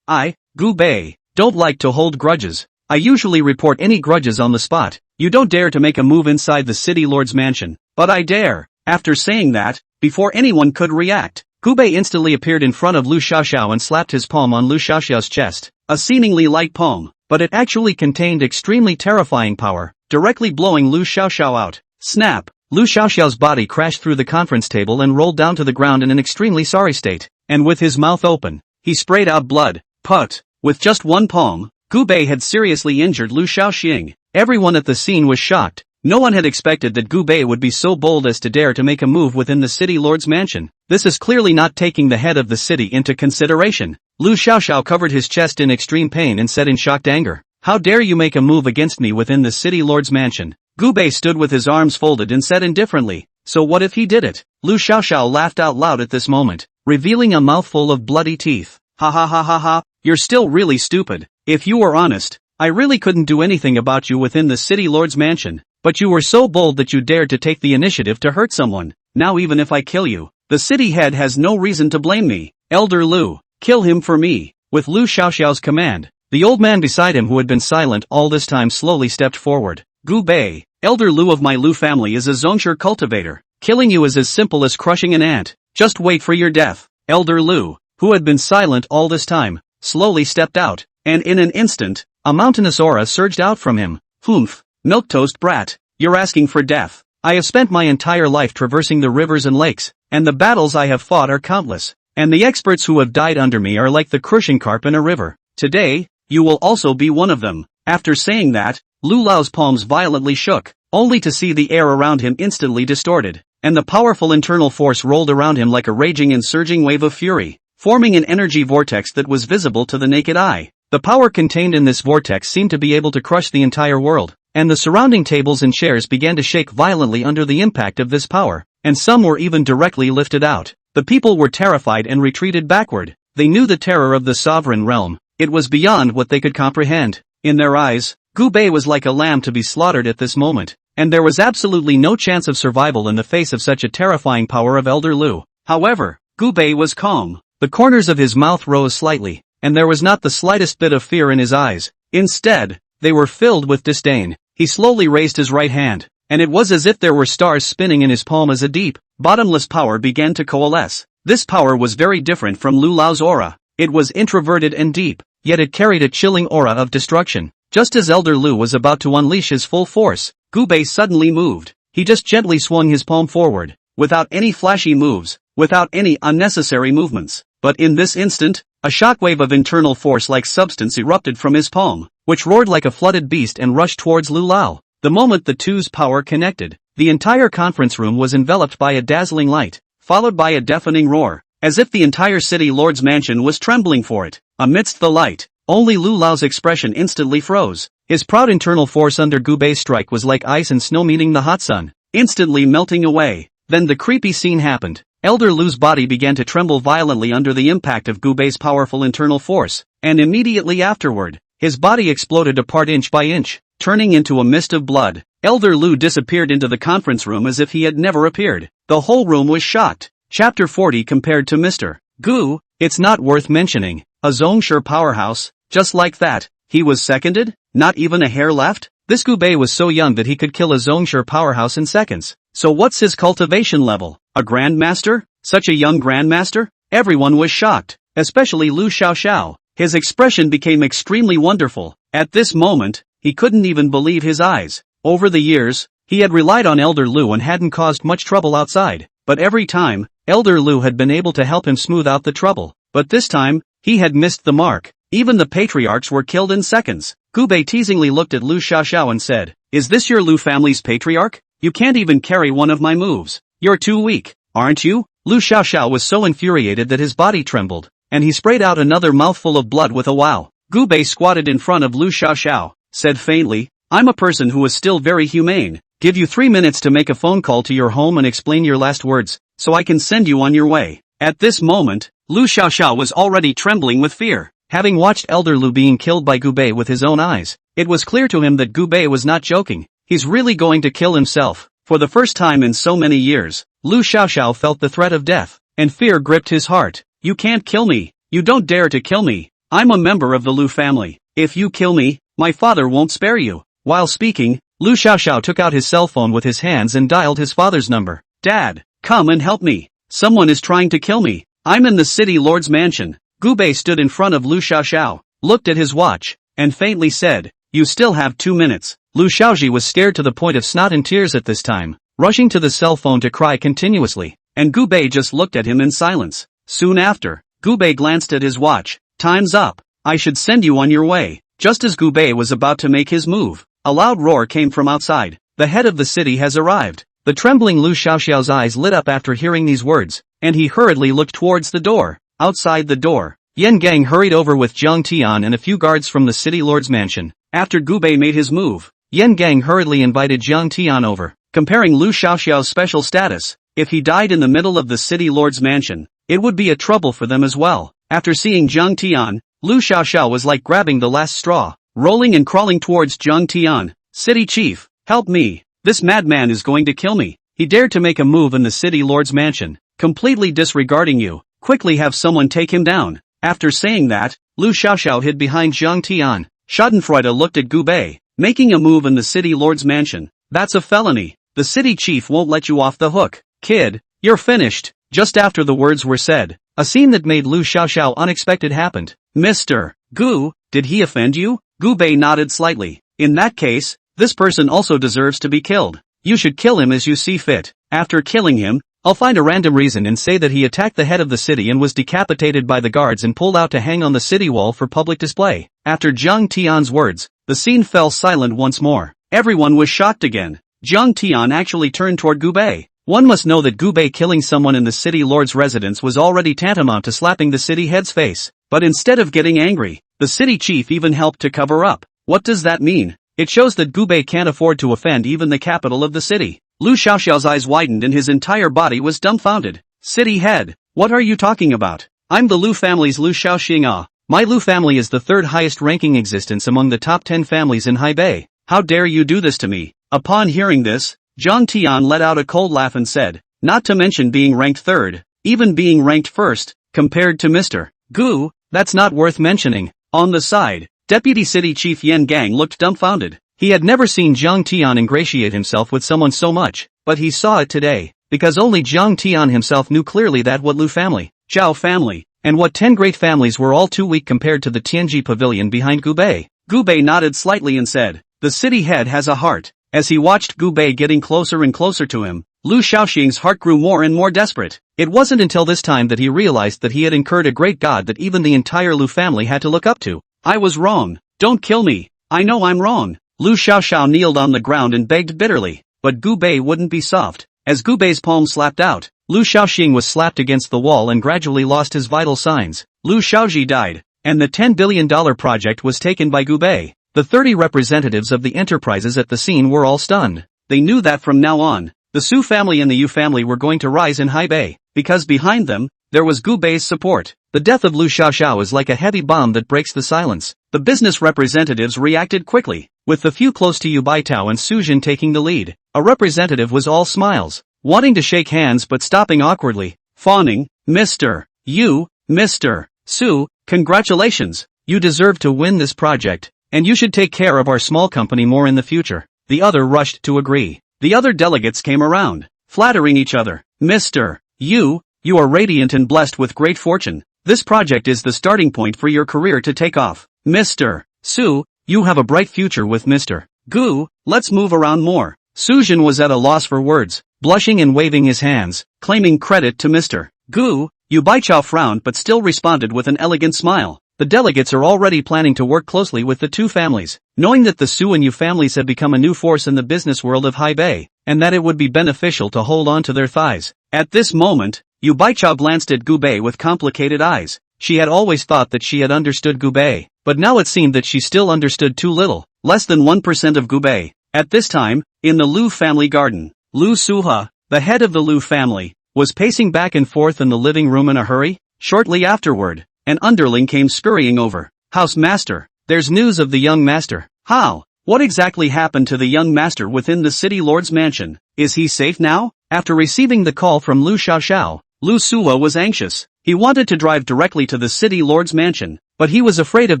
Speaker 1: I, Gu Bei, don't like to hold grudges. I usually report any grudges on the spot. You don't dare to make a move inside the city lord's mansion. But I dare. After saying that, before anyone could react, Gubei instantly appeared in front of Lu Xiaoxiao and slapped his palm on Lu Xiaoxiao's chest. A seemingly light palm, but it actually contained extremely terrifying power, directly blowing Lu Xiaoxiao out. Snap! Lu Xiaoxiao's body crashed through the conference table and rolled down to the ground in an extremely sorry state, and with his mouth open, he sprayed out blood. Put! With just one palm, Gubei had seriously injured Lu Xiaoxing. Everyone at the scene was shocked. No one had expected that Gubei would be so bold as to dare to make a move within the city lord's mansion. This is clearly not taking the head of the city into consideration. Lu Xiaoxiao covered his chest in extreme pain and said in shocked anger, "How dare you make a move against me within the city lord's mansion?" Gubei stood with his arms folded and said indifferently, "So what if he did it?" Lu Xiaoxiao laughed out loud at this moment, revealing a mouthful of bloody teeth. "Ha ha ha ha ha, you're still really stupid. If you were honest, I really couldn't do anything about you within the city lord's mansion. But you were so bold that you dared to take the initiative to hurt someone. Now even if I kill you, the city head has no reason to blame me. Elder Lu, kill him for me." With Lu Xiaoxiao's command, the old man beside him who had been silent all this time slowly stepped forward. "Gubei, Elder Lu of my Lu family is a Zhongsher cultivator. Killing you is as simple as crushing an ant. Just wait for your death." Elder Lu, who had been silent all this time, slowly stepped out, and in an instant, a mountainous aura surged out from him. "Humph. Milquetoast brat, you're asking for death. I have spent my entire life traversing the rivers and lakes, and the battles I have fought are countless, and the experts who have died under me are like the crushing carp in a river. Today, you will also be one of them." After saying that, Lu Lao's palms violently shook, only to see the air around him instantly distorted, and the powerful internal force rolled around him like a raging and surging wave of fury, forming an energy vortex that was visible to the naked eye. The power contained in this vortex seemed to be able to crush the entire world, and the surrounding tables and chairs began to shake violently under the impact of this power, and some were even directly lifted out. The people were terrified and retreated backward. They knew the terror of the sovereign realm. It was beyond what they could comprehend. In their eyes, Gubei was like a lamb to be slaughtered at this moment, and there was absolutely no chance of survival in the face of such a terrifying power of Elder Lu. However, Gubei was calm. The corners of his mouth rose slightly, and there was not the slightest bit of fear in his eyes. Instead, they were filled with disdain. He slowly raised his right hand, and it was as if there were stars spinning in his palm as a deep, bottomless power began to coalesce. This power was very different from Lu Lao's aura. It was introverted and deep, yet it carried a chilling aura of destruction. Just as Elder Lu was about to unleash his full force, Gubei suddenly moved. He just gently swung his palm forward, without any flashy moves, without any unnecessary movements. But in this instant, a shockwave of internal force like substance erupted from his palm, which roared like a flooded beast and rushed towards Lu Lao. The moment the two's power connected, the entire conference room was enveloped by a dazzling light, followed by a deafening roar, as if the entire city lord's mansion was trembling for it. Amidst the light, only Lu Lao's expression instantly froze. His proud internal force under Gubei's strike was like ice and snow meeting the hot sun, instantly melting away. Then the creepy scene happened. Elder Lu's body began to tremble violently under the impact of Gubei's powerful internal force, and immediately afterward, his body exploded apart inch by inch, turning into a mist of blood. Elder Lu disappeared into the conference room as if he had never appeared. The whole room was shocked. Chapter 40 compared to Mr. Gu, it's not worth mentioning. A Zhongsher powerhouse, just like that. He was seconded? Not even a hair left? This Gubei was so young that he could kill a Zhongsher powerhouse in seconds. So what's his cultivation level? A grandmaster? Such a young grandmaster? Everyone was shocked, especially Lu Xiaoxiao. His expression became extremely wonderful. At this moment, he couldn't even believe his eyes. Over the years, he had relied on Elder Lu and hadn't caused much trouble outside. But every time, Elder Lu had been able to help him smooth out the trouble. But this time, he had missed the mark. Even the patriarchs were killed in seconds. Gubei teasingly looked at Lu Xiaoxiao and said, "Is this your Lu family's patriarch? You can't even carry one of my moves. You're too weak, aren't you?" Lu Xiaoxiao was so infuriated that his body trembled, and he sprayed out another mouthful of blood with a wow. Gubei squatted in front of Lu Xiaoxiao, said faintly, "I'm a person who is still very humane. Give you 3 minutes to make a phone call to your home and explain your last words, so I can send you on your way." At this moment, Lu Xiaoxiao was already trembling with fear. Having watched Elder Lu being killed by Gubei with his own eyes, it was clear to him that Gubei was not joking. He's really going to kill himself. For the first time in so many years, Lu Xiaoxiao felt the threat of death, and fear gripped his heart. "You can't kill me. You don't dare to kill me. I'm a member of the Lu family. If you kill me, my father won't spare you." While speaking, Lu Xiaoxiao took out his cell phone with his hands and dialed his father's number. Dad, come and help me. Someone is trying to kill me. I'm in the city lord's mansion. Gu Bei stood in front of Lu Xiaoxiao, looked at his watch, and faintly said, "You still have 2 minutes." Lu Xiaoji was scared to the point of snot and tears at this time, rushing to the cell phone to cry continuously, and Gu Bei just looked at him in silence. Soon after, Gu Bei glanced at his watch. "Time's up. I should send you on your way." Just as Gu Bei was about to make his move, a loud roar came from outside. "The head of the city has arrived." The trembling Lu Xiaoxiao's eyes lit up after hearing these words, and he hurriedly looked towards the door. Outside the door, Yan Gang hurried over with Zhang Tian and a few guards from the city lord's mansion. After Gu Bei made his move, Yan Gang hurriedly invited Zhang Tian over, comparing Lu Xiaoxiao's special status. If he died in the middle of the city lord's mansion, it would be a trouble for them as well. After seeing Zhang Tian, Lu Xiaoxiao was like grabbing the last straw, rolling and crawling towards Zhang Tian. "City chief, help me. This madman is going to kill me. He dared to make a move in the city lord's mansion, completely disregarding you. Quickly have someone take him down." After saying that, Lu Xiaoxiao hid behind Zhang Tian. Schadenfreude looked at Gu Bei. "Making a move in the city lord's mansion, that's a felony. The city chief won't let you off the hook. Kid, you're finished." Just after the words were said, a scene that made Lu Xiaoxiao unexpected happened. "Mr. Gu, did he offend you?" Gu Bei nodded slightly. "In that case, this person also deserves to be killed. You should kill him as you see fit. After killing him, I'll find a random reason and say that he attacked the head of the city and was decapitated by the guards and pulled out to hang on the city wall for public display." After Zhang Tian's words, the scene fell silent once more. Everyone was shocked again. Zhang Tian actually turned toward Gu Bei. One must know that Gu Bei killing someone in the city lord's residence was already tantamount to slapping the city head's face. But instead of getting angry, the city chief even helped to cover up. What does that mean? It shows that Gu Bei can't afford to offend even the capital of the city. Lu Xiaoxiao's eyes widened and his entire body was dumbfounded. "City head, what are you talking about? I'm the Lu family's Lu Xiaoxing. My Lu family is the third highest ranking existence among the top 10 families in Haibei. How dare you do this to me?" Upon hearing this, Zhang Tian let out a cold laugh and said, "Not to mention being ranked third, even being ranked first, compared to Mr. Gu, that's not worth mentioning." On the side, Deputy City Chief Yan Gang looked dumbfounded. He had never seen Zhang Tian ingratiate himself with someone so much, but he saw it today, because only Zhang Tian himself knew clearly that what Lu family, Zhao family, and what 10 great families were all too weak compared to the Tianji pavilion behind Gu Bei. Gu Bei nodded slightly and said, "The city head has a heart." As he watched Gu Bei getting closer and closer to him, Lu Xiaoxing's heart grew more and more desperate. It wasn't until this time that he realized that he had incurred a great god that even the entire Lu family had to look up to. "I was wrong. Don't kill me. I know I'm wrong." Lu Xiaoxiao kneeled on the ground and begged bitterly, but Gu Bei wouldn't be soft. As Gu Bei's palm slapped out, Lu Xiaoxing was slapped against the wall and gradually lost his vital signs. Lu Xiaoji died, and the $10 billion project was taken by Gu Bei. The 30 representatives of the enterprises at the scene were all stunned. They knew that from now on, the Su family and the Yu family were going to rise in Haibei, because behind them, there was Gu Bei's support. The death of Lu Xiaoxiao is like a heavy bomb that breaks the silence. The business representatives reacted quickly, with the few close to Yu Baitao and Su Jin taking the lead. A representative was all smiles, wanting to shake hands but stopping awkwardly, fawning, "Mr. Yu, Mr. Su, congratulations, you deserve to win this project, and you should take care of our small company more in the future." The other rushed to agree. The other delegates came around, flattering each other. "Mr. Yu, you are radiant and blessed with great fortune. This project is the starting point for your career to take off. Mr. Su, you have a bright future with Mr. Gu, let's move around more." Su Jin was at a loss for words, blushing and waving his hands, claiming credit to Mr. Gu. Yu Baichao frowned but still responded with an elegant smile. The delegates are already planning to work closely with the two families, knowing that the Su and Yu families have become a new force in the business world of Haibei, and that it would be beneficial to hold on to their thighs. At this moment, Yu Baichao glanced at Gu Bei with complicated eyes. She had always thought that she had understood Gu Bei, but now it seemed that she still understood too little, less than 1% of Gu Bei. At this time, in the Lu family garden, Lu Suha, the head of the Lu family, was pacing back and forth in the living room in a hurry. Shortly afterward, an underling came scurrying over. "House master, there's news of the young master." "How? What exactly happened to the young master within the city lord's mansion? Is he safe now?" After receiving the call from Lu Xiaoxiao, Lu Suha was anxious. He wanted to drive directly to the city lord's mansion, but he was afraid of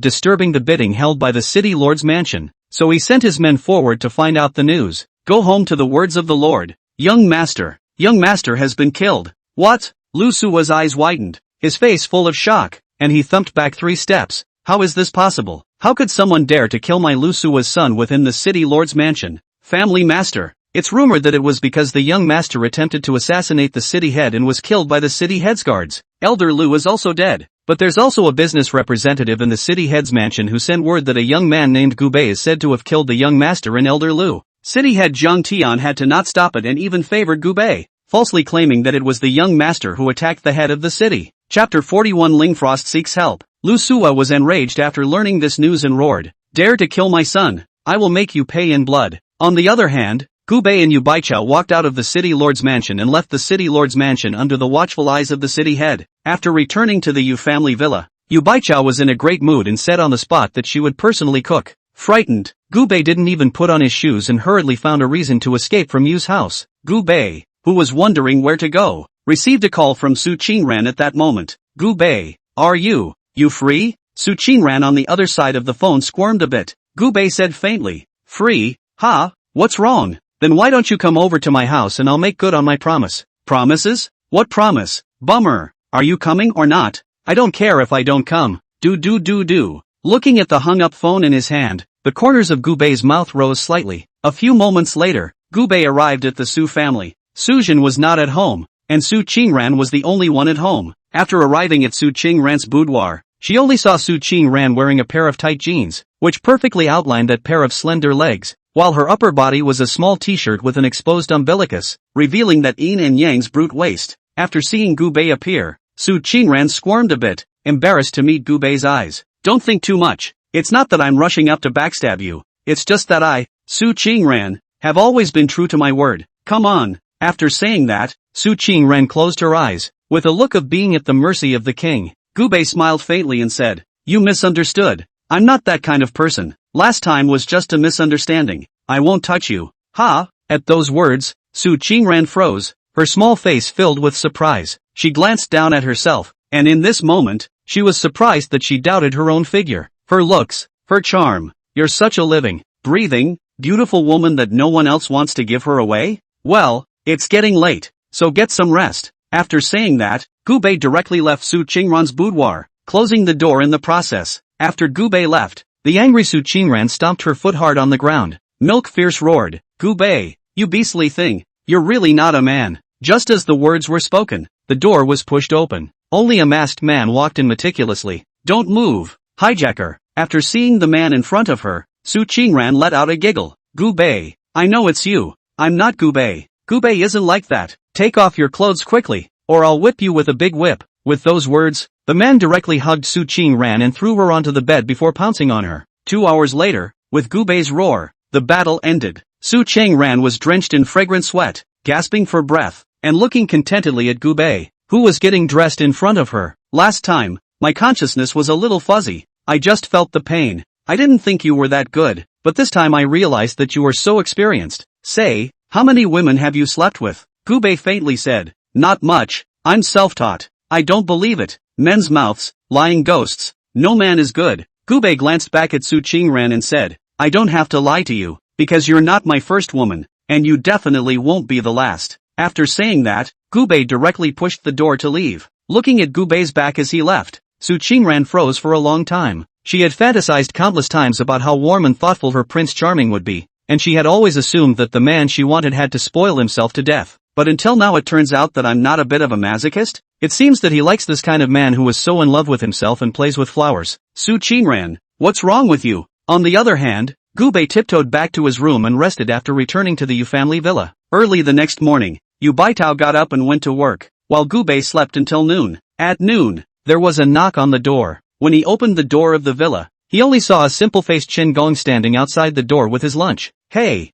Speaker 1: disturbing the bidding held by the city lord's mansion, so he sent his men forward to find out the news. Go home to the words of the Lord. Young master has been killed. What? Lu Sua's eyes widened, his face full of shock, and he thumped back 3 steps. How is this possible? How could someone dare to kill my Lu Sua's son within the city lord's mansion? Family master. It's rumored that it was because the young master attempted to assassinate the city head and was killed by the city head's guards. Elder Lu is also dead. But there's also a business representative in the city head's mansion who sent word that a young man named Gu Bei is said to have killed the young master and Elder Lu. City head Zhang Tian had to not stop it and even favored Gu Bei, falsely claiming that it was the young master who attacked the head of the city. Chapter 41 Lingfrost seeks help. Lu Sua was enraged after learning this news and roared, "Dare to kill my son? I will make you pay in blood." On the other hand, Gu Bei and Yu Baichao walked out of the city lord's mansion and left the city lord's mansion under the watchful eyes of the city head. After returning to the Yu family villa, Yu Baichao was in a great mood and said on the spot that she would personally cook. Frightened, Gu Bei didn't even put on his shoes and hurriedly found a reason to escape from Yu's house. Gu Bei, who was wondering where to go, received a call from Su Qingran at that moment. "Gu Bei, are you free?" Su Qingran on the other side of the phone squirmed a bit. Gu Bei said faintly, "Free? Ha? What's wrong? Then why don't you come over to my house and I'll make good on my promise." "Promises? What promise? Bummer. Are you coming or not?" "I don't care if I don't come." Do. Looking at the hung-up phone in his hand, the corners of Gu Bei's mouth rose slightly. A few moments later, Gu Bei arrived at the Su family. Su Jin was not at home, and Su Qingran was the only one at home. After arriving at Su Qingran's boudoir, she only saw Su Qingran wearing a pair of tight jeans, which perfectly outlined that pair of slender legs, while her upper body was a small t-shirt with an exposed umbilicus, revealing that yin and yang's brute waist. After seeing Gu Bei appear, Su Qingran squirmed a bit, embarrassed to meet Gu Bei's eyes. "Don't think too much. It's not that I'm rushing up to backstab you. It's just that I, Su Qingran, have always been true to my word. Come on." After saying that, Su Qingran closed her eyes, with a look of being at the mercy of the king. Gu Bei smiled faintly and said, "You misunderstood. I'm not that kind of person. Last time was just a misunderstanding. I won't touch you." "Ha?" At those words, Su Qingran froze, her small face filled with surprise. She glanced down at herself, and in this moment, she was surprised that she doubted her own figure, her looks, her charm. "You're such a living, breathing, beautiful woman that no one else wants to give her away? Well, it's getting late, so get some rest." After saying that, Gu Bei directly left Su Qingran's boudoir, closing the door in the process. After Gu Bei left, the angry Su Qingran stomped her foot hard on the ground. Milk Fierce roared, "Gu Bei, you beastly thing, you're really not a man." Just as the words were spoken, the door was pushed open. Only a masked man walked in meticulously. "Don't move, hijacker." After seeing the man in front of her, Su Qingran let out a giggle. "Gu Bei, I know it's you. I'm not Gu Bei. Gu Bei isn't like that. Take off your clothes quickly, or I'll whip you with a big whip." With those words, the man directly hugged Su Qingran and threw her onto the bed before pouncing on her. 2 hours later, with Gu Bei's roar, the battle ended. Su Qingran was drenched in fragrant sweat, gasping for breath, and looking contentedly at Gu Bei, who was getting dressed in front of her. "Last time, my consciousness was a little fuzzy. I just felt the pain. I didn't think you were that good, but this time I realized that you were so experienced. Say, how many women have you slept with?" Gu Bei faintly said, "Not much. I'm self-taught." "I don't believe it. Men's mouths, lying ghosts. No man is good." Gu Bei glanced back at Su Qingran and said, "I don't have to lie to you, because you're not my first woman, and you definitely won't be the last." After saying that, Gu Bei directly pushed the door to leave. Looking at Gu Bei's back as he left, Su Qingran froze for a long time. She had fantasized countless times about how warm and thoughtful her Prince Charming would be, and she had always assumed that the man she wanted had to spoil himself to death. But until now it turns out that I'm not a bit of a masochist? It seems that he likes this kind of man who is so in love with himself and plays with flowers. Su Qingran, what's wrong with you? On the other hand, Gu Bei tiptoed back to his room and rested after returning to the Yu family villa. Early the next morning, Yu Baitao got up and went to work, while Gu Bei slept until noon. At noon, there was a knock on the door. When he opened the door of the villa, he only saw a simple-faced Chen Gong standing outside the door with his lunch. Hey,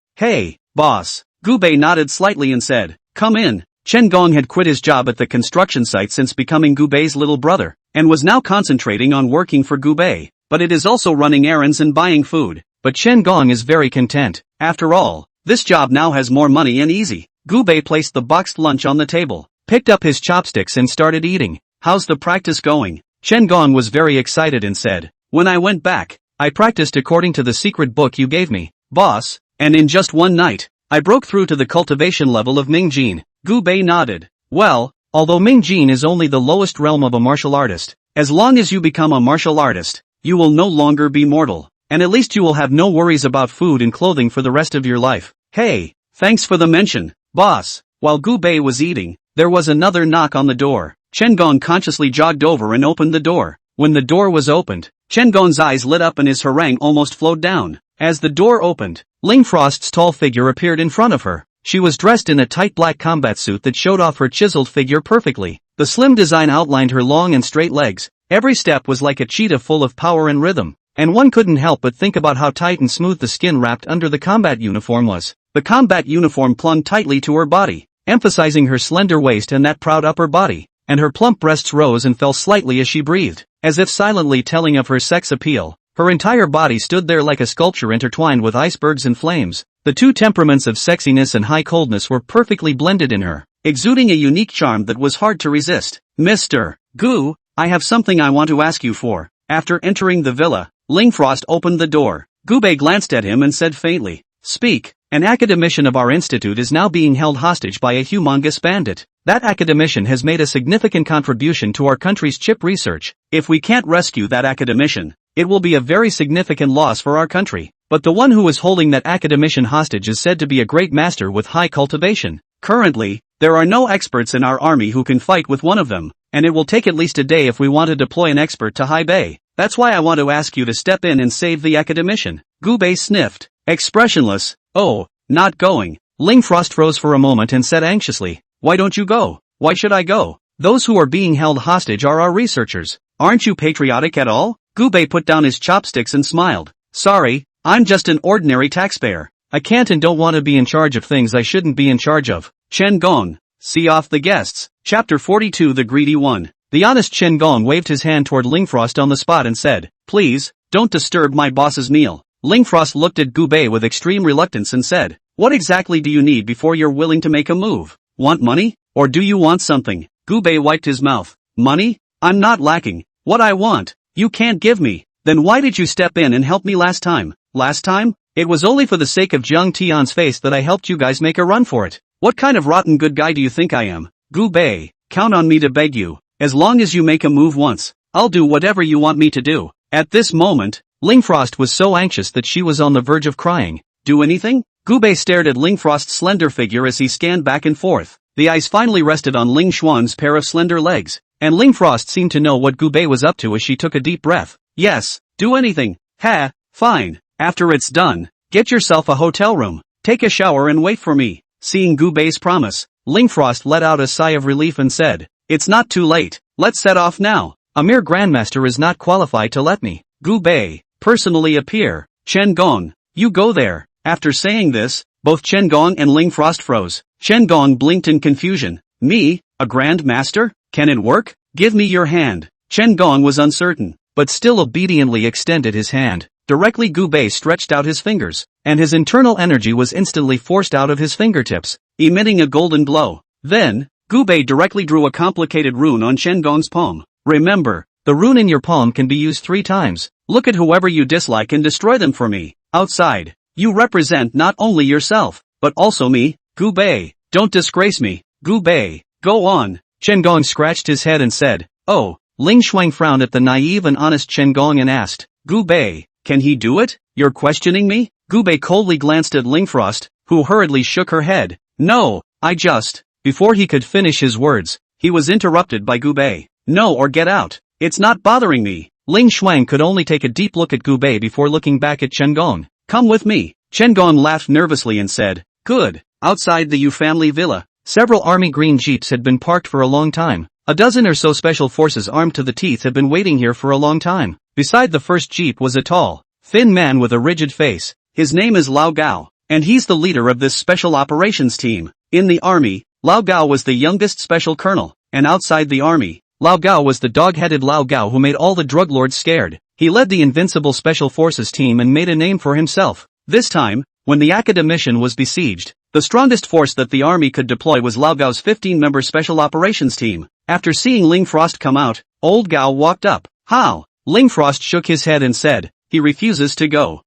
Speaker 1: boss. Gu Bei nodded slightly and said, "Come in." Chen Gong had quit his job at the construction site since becoming Gu Bei's little brother, and was now concentrating on working for Gu Bei, but it is also running errands and buying food. But Chen Gong is very content. After all, this job now has more money and easy. Gu Bei placed the boxed lunch on the table, picked up his chopsticks and started eating. "How's the practice going?" Chen Gong was very excited and said, "When I went back, I practiced according to the secret book you gave me, boss, and in just one night, I broke through to the cultivation level of Mingjin. Gu Bei nodded. Well, although Mingjin is only the lowest realm of a martial artist, as long as you become a martial artist, you will no longer be mortal, and at least you will have no worries about food and clothing for the rest of your life. Hey, thanks for the mention, boss. While Gu Bei was eating, there was another knock on the door. Chen Gong consciously jogged over and opened the door. When the door was opened, Chen Gong's eyes lit up and his harangue almost flowed down. As the door opened, Ling Frost's tall figure appeared in front of her. She was dressed in a tight black combat suit that showed off her chiseled figure perfectly. The slim design outlined her long and straight legs. Every step was like a cheetah full of power and rhythm, and one couldn't help but think about how tight and smooth the skin wrapped under the combat uniform was. The combat uniform clung tightly to her body, emphasizing her slender waist and that proud upper body, and her plump breasts rose and fell slightly as she breathed, as if silently telling of her sex appeal. Her entire body stood there like a sculpture intertwined with icebergs and flames. The two temperaments of sexiness and high coldness were perfectly blended in her, exuding a unique charm that was hard to resist. Mr. Gu, I have something I want to ask you for. After entering the villa, Ling Frost opened the door. Gu Bei glanced at him and said faintly, "Speak. An academician of our institute is now being held hostage by a humongous bandit. That academician has made a significant contribution to our country's chip research. If we can't rescue that academician, it will be a very significant loss for our country. But the one who is holding that academician hostage is said to be a great master with high cultivation. Currently, there are no experts in our army who can fight with one of them, and it will take at least a day if we want to deploy an expert to Hai Bei. That's why I want to ask you to step in and save the academician." Gu Bei sniffed, expressionless. "Oh, not going." Ling Frost froze for a moment and said anxiously, "Why don't you go? Why should I go? Those who are being held hostage are our researchers. Aren't you patriotic at all?" Gu Bei put down his chopsticks and smiled. "Sorry, I'm just an ordinary taxpayer. I can't and don't want to be in charge of things I shouldn't be in charge of." Chen Gong. See off the guests. Chapter 42 The Greedy One. The honest Chen Gong waved his hand toward Ling Frost on the spot and said, "Please, don't disturb my boss's meal." Ling Frost looked at Gu Bei with extreme reluctance and said, "What exactly do you need before you're willing to make a move? Want money? Or do you want something?" Gu Bei wiped his mouth. "Money? I'm not lacking. What I want, you can't give me. Then why did you step in and help me last time?" "Last time? It was only for the sake of Jiang Tian's face that I helped you guys make a run for it. What kind of rotten good guy do you think I am?" "Gu Bei, count on me to beg you. As long as you make a move once, I'll do whatever you want me to do." At this moment, Ling Frost was so anxious that she was on the verge of crying. "Do anything?" Gu Bei stared at Ling Frost's slender figure as he scanned back and forth. The eyes finally rested on Ling Xuan's pair of slender legs, and Ling Frost seemed to know what Gu Bei was up to as she took a deep breath. "Yes, do anything." "Ha, fine. After it's done, get yourself a hotel room, take a shower and wait for me." Seeing Gu Bei's promise, Ling Frost let out a sigh of relief and said, "It's not too late, let's set off now. A mere grandmaster is not qualified to let me, Gu Bei, personally appear." "Chen Gong, you go there." After saying this, both Chen Gong and Ling Frost froze. Chen Gong blinked in confusion. "Me, a grand master? Can it work? Give me your hand." Chen Gong was uncertain, but still obediently extended his hand. Directly Gu Bei stretched out his fingers, and his internal energy was instantly forced out of his fingertips, emitting a golden glow. Then, Gu Bei directly drew a complicated rune on Chen Gong's palm. "Remember, the rune in your palm can be used 3 times. Look at whoever you dislike and destroy them for me. Outside, you represent not only yourself, but also me, Gu Bei. Don't disgrace me, Gu Bei. Go on." Chen Gong scratched his head and said, "Oh." Ling Shuang frowned at the naive and honest Chen Gong and asked, "Gu Bei, can he do it? You're questioning me?" Gu Bei coldly glanced at Ling Frost, who hurriedly shook her head. "No, I just..." Before he could finish his words, he was interrupted by Gu Bei. "No, or get out. It's not bothering me." Ling Shuang could only take a deep look at Gu Bei before looking back at Chen Gong. "Come with me." Chen Gong laughed nervously and said, "Good." Outside the Yu family villa, several army green jeeps had been parked for a long time. A dozen or so special forces armed to the teeth had been waiting here for a long time. Beside the first jeep was a tall, thin man with a rigid face. His name is Lao Gao, and he's the leader of this special operations team. In the army, Lao Gao was the youngest special colonel, and outside the army, Lao Gao was the dog-headed Lao Gao who made all the drug lords scared. He led the invincible special forces team and made a name for himself. This time, when the academician was besieged, the strongest force that the army could deploy was Lao Gao's 15-member special operations team. After seeing Ling Frost come out, old Gao walked up. "How?" Ling Frost shook his head and said, he refuses to go.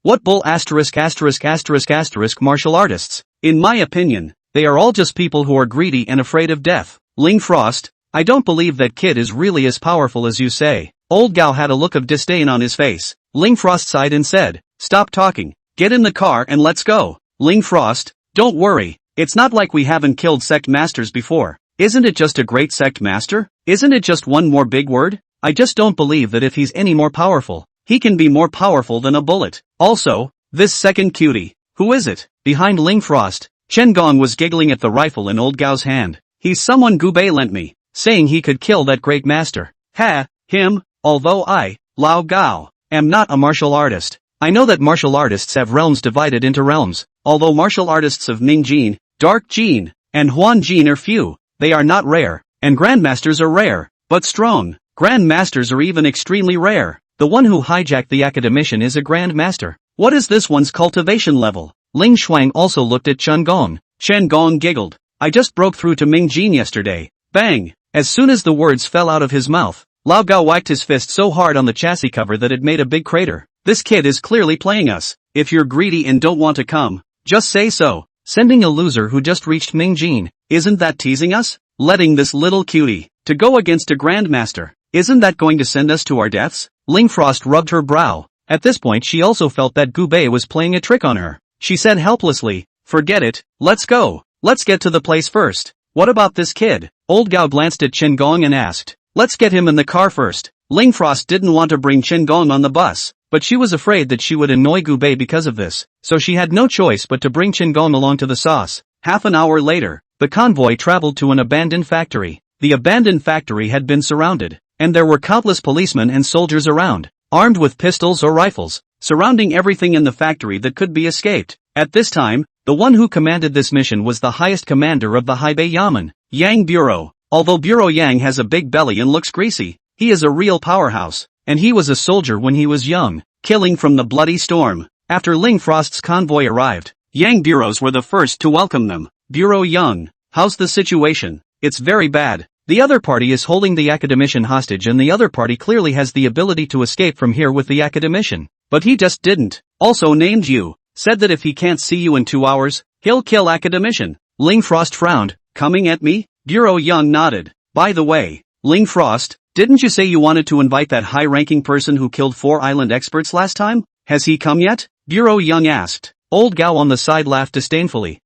Speaker 1: What bull ***** martial artists? In my opinion, they are all just people who are greedy and afraid of death. Ling Frost, I don't believe that kid is really as powerful as you say. Old Gao had a look of disdain on his face. Ling Frost sighed and said, stop talking, get in the car and let's go. Ling Frost, don't worry, it's not like we haven't killed sect masters before. Isn't it just a great sect master? Isn't it just one more big word? I just don't believe that if he's any more powerful, he can be more powerful than a bullet. Also, this second cutie, who is it? Behind Ling Frost, Chen Gong was giggling at the rifle in old Gao's hand. He's someone Gubei lent me, saying he could kill that great master. Ha, him, although I, Lao Gao, am not a martial artist. I know that martial artists have realms divided into realms, although martial artists of Ming Jin, Dark Jin, and Huan Jin are few, they are not rare, and grandmasters are rare, but strong. Grandmasters are even extremely rare. The one who hijacked the academician is a grandmaster. What is this one's cultivation level? Ling Shuang also looked at Chen Gong. Chen Gong giggled. I just broke through to Ming Jin yesterday. Bang! As soon as the words fell out of his mouth, Lao Gao whacked his fist so hard on the chassis cover that it made a big crater. This kid is clearly playing us. If you're greedy and don't want to come, just say so. Sending a loser who just reached Ming Jin, isn't that teasing us? Letting this little cutie to go against a grandmaster, isn't that going to send us to our deaths? Ling Frost rubbed her brow. At this point she also felt that Gubei was playing a trick on her. She said helplessly, forget it, let's go. Let's get to the place first. What about this kid? Old Gao glanced at Chen Gong and asked. Let's get him in the car first. Ling Frost didn't want to bring Chen Gong on the bus, but she was afraid that she would annoy Gubei because of this, so she had no choice but to bring Chen Gong along to the sauce. Half an hour later, the convoy traveled to an abandoned factory. The abandoned factory had been surrounded, and there were countless policemen and soldiers around, armed with pistols or rifles, surrounding everything in the factory that could be escaped. At this time, the one who commanded this mission was the highest commander of the Haibei Yamen, Yang Bureau. Although Bureau Yang has a big belly and looks greasy, he is a real powerhouse, and he was a soldier when he was young, killing from the bloody storm. After Ling Frost's convoy arrived, Yang Bureaus were the first to welcome them. Bureau Yang, how's the situation? It's very bad. The other party is holding the academician hostage and the other party clearly has the ability to escape from here with the academician. But he just didn't. Also named you, said that if he can't see you in 2 hours, he'll kill academician. Ling Frost frowned. Coming at me? Bureau Yang nodded. By the way, Ling Frost, didn't you say you wanted to invite that high-ranking person who killed 4 island experts last time? Has he come yet? Bureau Yang asked. Old Gao on the side laughed disdainfully.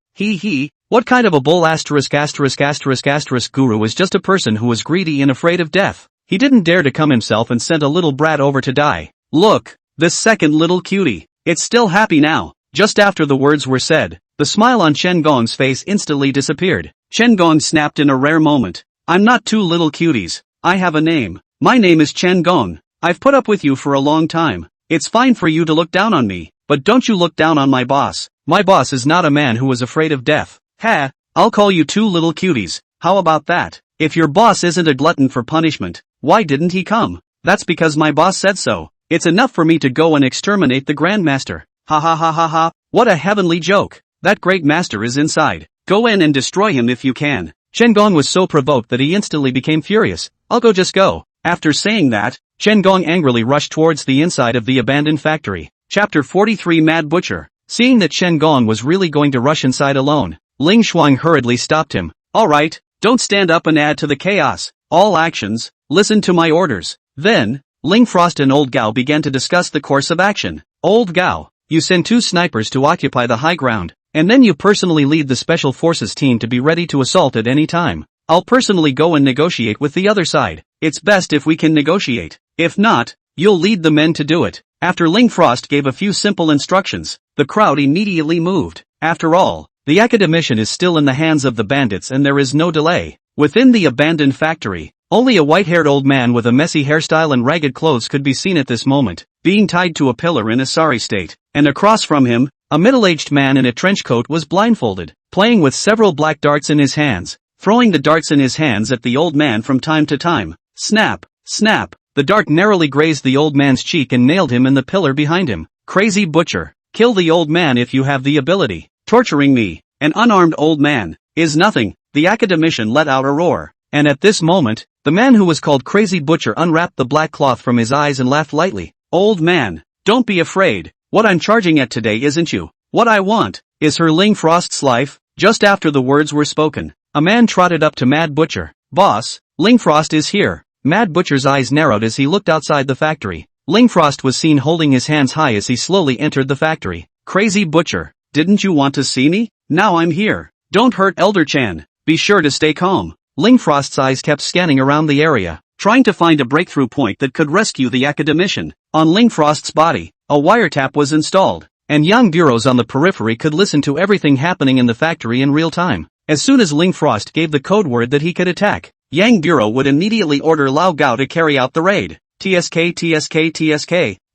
Speaker 1: What kind of a bull guru is just a person who was greedy and afraid of death. He didn't dare to come himself and sent a little brat over to die. Look, this second little cutie. It's still happy now. Just after the words were said, the smile on Chen Gong's face instantly disappeared. Chen Gong snapped in a rare moment. I'm not 2 little cuties. I have a name. My name is Chen Gong. I've put up with you for a long time. It's fine for you to look down on me, but don't you look down on my boss. My boss is not a man who is afraid of death. Ha, I'll call you 2 little cuties. How about that? If your boss isn't a glutton for punishment, why didn't he come? That's because my boss said so. It's enough for me to go and exterminate the Grandmaster. Ha ha ha ha ha, what a heavenly joke. That great master is inside. Go in and destroy him if you can. Chen Gong was so provoked that he instantly became furious. Just go. After saying that, Chen Gong angrily rushed towards the inside of the abandoned factory. Chapter 43 Mad Butcher. Seeing that Chen Gong was really going to rush inside alone, Ling Shuang hurriedly stopped him. Alright, don't stand up and add to the chaos. All actions, listen to my orders. Then, Ling Frost and Old Gao began to discuss the course of action. Old Gao, you send 2 snipers to occupy the high ground, and then you personally lead the special forces team to be ready to assault at any time. I'll personally go and negotiate with the other side. It's best if we can negotiate. If not, you'll lead the men to do it. After Ling Frost gave a few simple instructions, the crowd immediately moved. After all, the academician is still in the hands of the bandits and there is no delay. Within the abandoned factory, only a white-haired old man with a messy hairstyle and ragged clothes could be seen at this moment, being tied to a pillar in a sorry state, and across from him, a middle-aged man in a trench coat was blindfolded, playing with several black darts in his hands, throwing the darts in his hands at the old man from time to time. Snap, snap, the dart narrowly grazed the old man's cheek and nailed him in the pillar behind him. Crazy butcher, kill the old man if you have the ability. Torturing me, an unarmed old man, is nothing. The academician let out a roar, and at this moment, the man who was called Crazy Butcher unwrapped the black cloth from his eyes and laughed lightly. Old man, don't be afraid. What I'm charging at today isn't you. What I want is her Ling Frost's life. Just after the words were spoken, a man trotted up to Mad Butcher. Boss, Ling Frost is here. Mad Butcher's eyes narrowed as he looked outside the factory. Ling Frost was seen holding his hands high as he slowly entered the factory. Crazy Butcher, didn't you want to see me? Now I'm here. Don't hurt Elder Chan. Be sure to stay calm. Ling Frost's eyes kept scanning around the area, trying to find a breakthrough point that could rescue the academician. On Ling Frost's body, a wiretap was installed, and young bureaus on the periphery could listen to everything happening in the factory in real time. As soon as Ling Frost gave the code word that he could attack, Yang Bureau would immediately order Lao Gao to carry out the raid. TSK,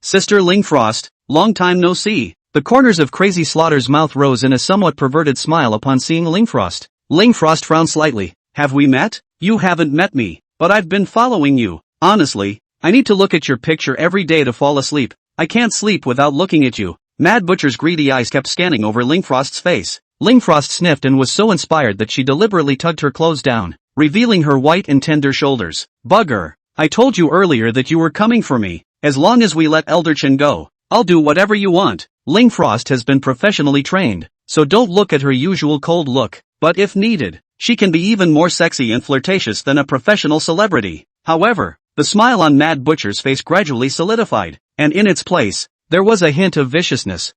Speaker 1: Sister Ling Frost, long time no see. The corners of Crazy Slaughter's mouth rose in a somewhat perverted smile upon seeing Ling Frost. Ling Frost frowned slightly. Have we met? You haven't met me, but I've been following you. Honestly, I need to look at your picture every day to fall asleep. I can't sleep without looking at you. Mad Butcher's greedy eyes kept scanning over Ling Frost's face. Ling Frost sniffed and was so inspired that she deliberately tugged her clothes down, revealing her white and tender shoulders. Bugger, I told you earlier that you were coming for me. As long as we let Elder Chen go, I'll do whatever you want. Ling Frost has been professionally trained, so don't look at her usual cold look. But if needed, she can be even more sexy and flirtatious than a professional celebrity. However, the smile on Mad Butcher's face gradually solidified, and in its place, there was a hint of viciousness.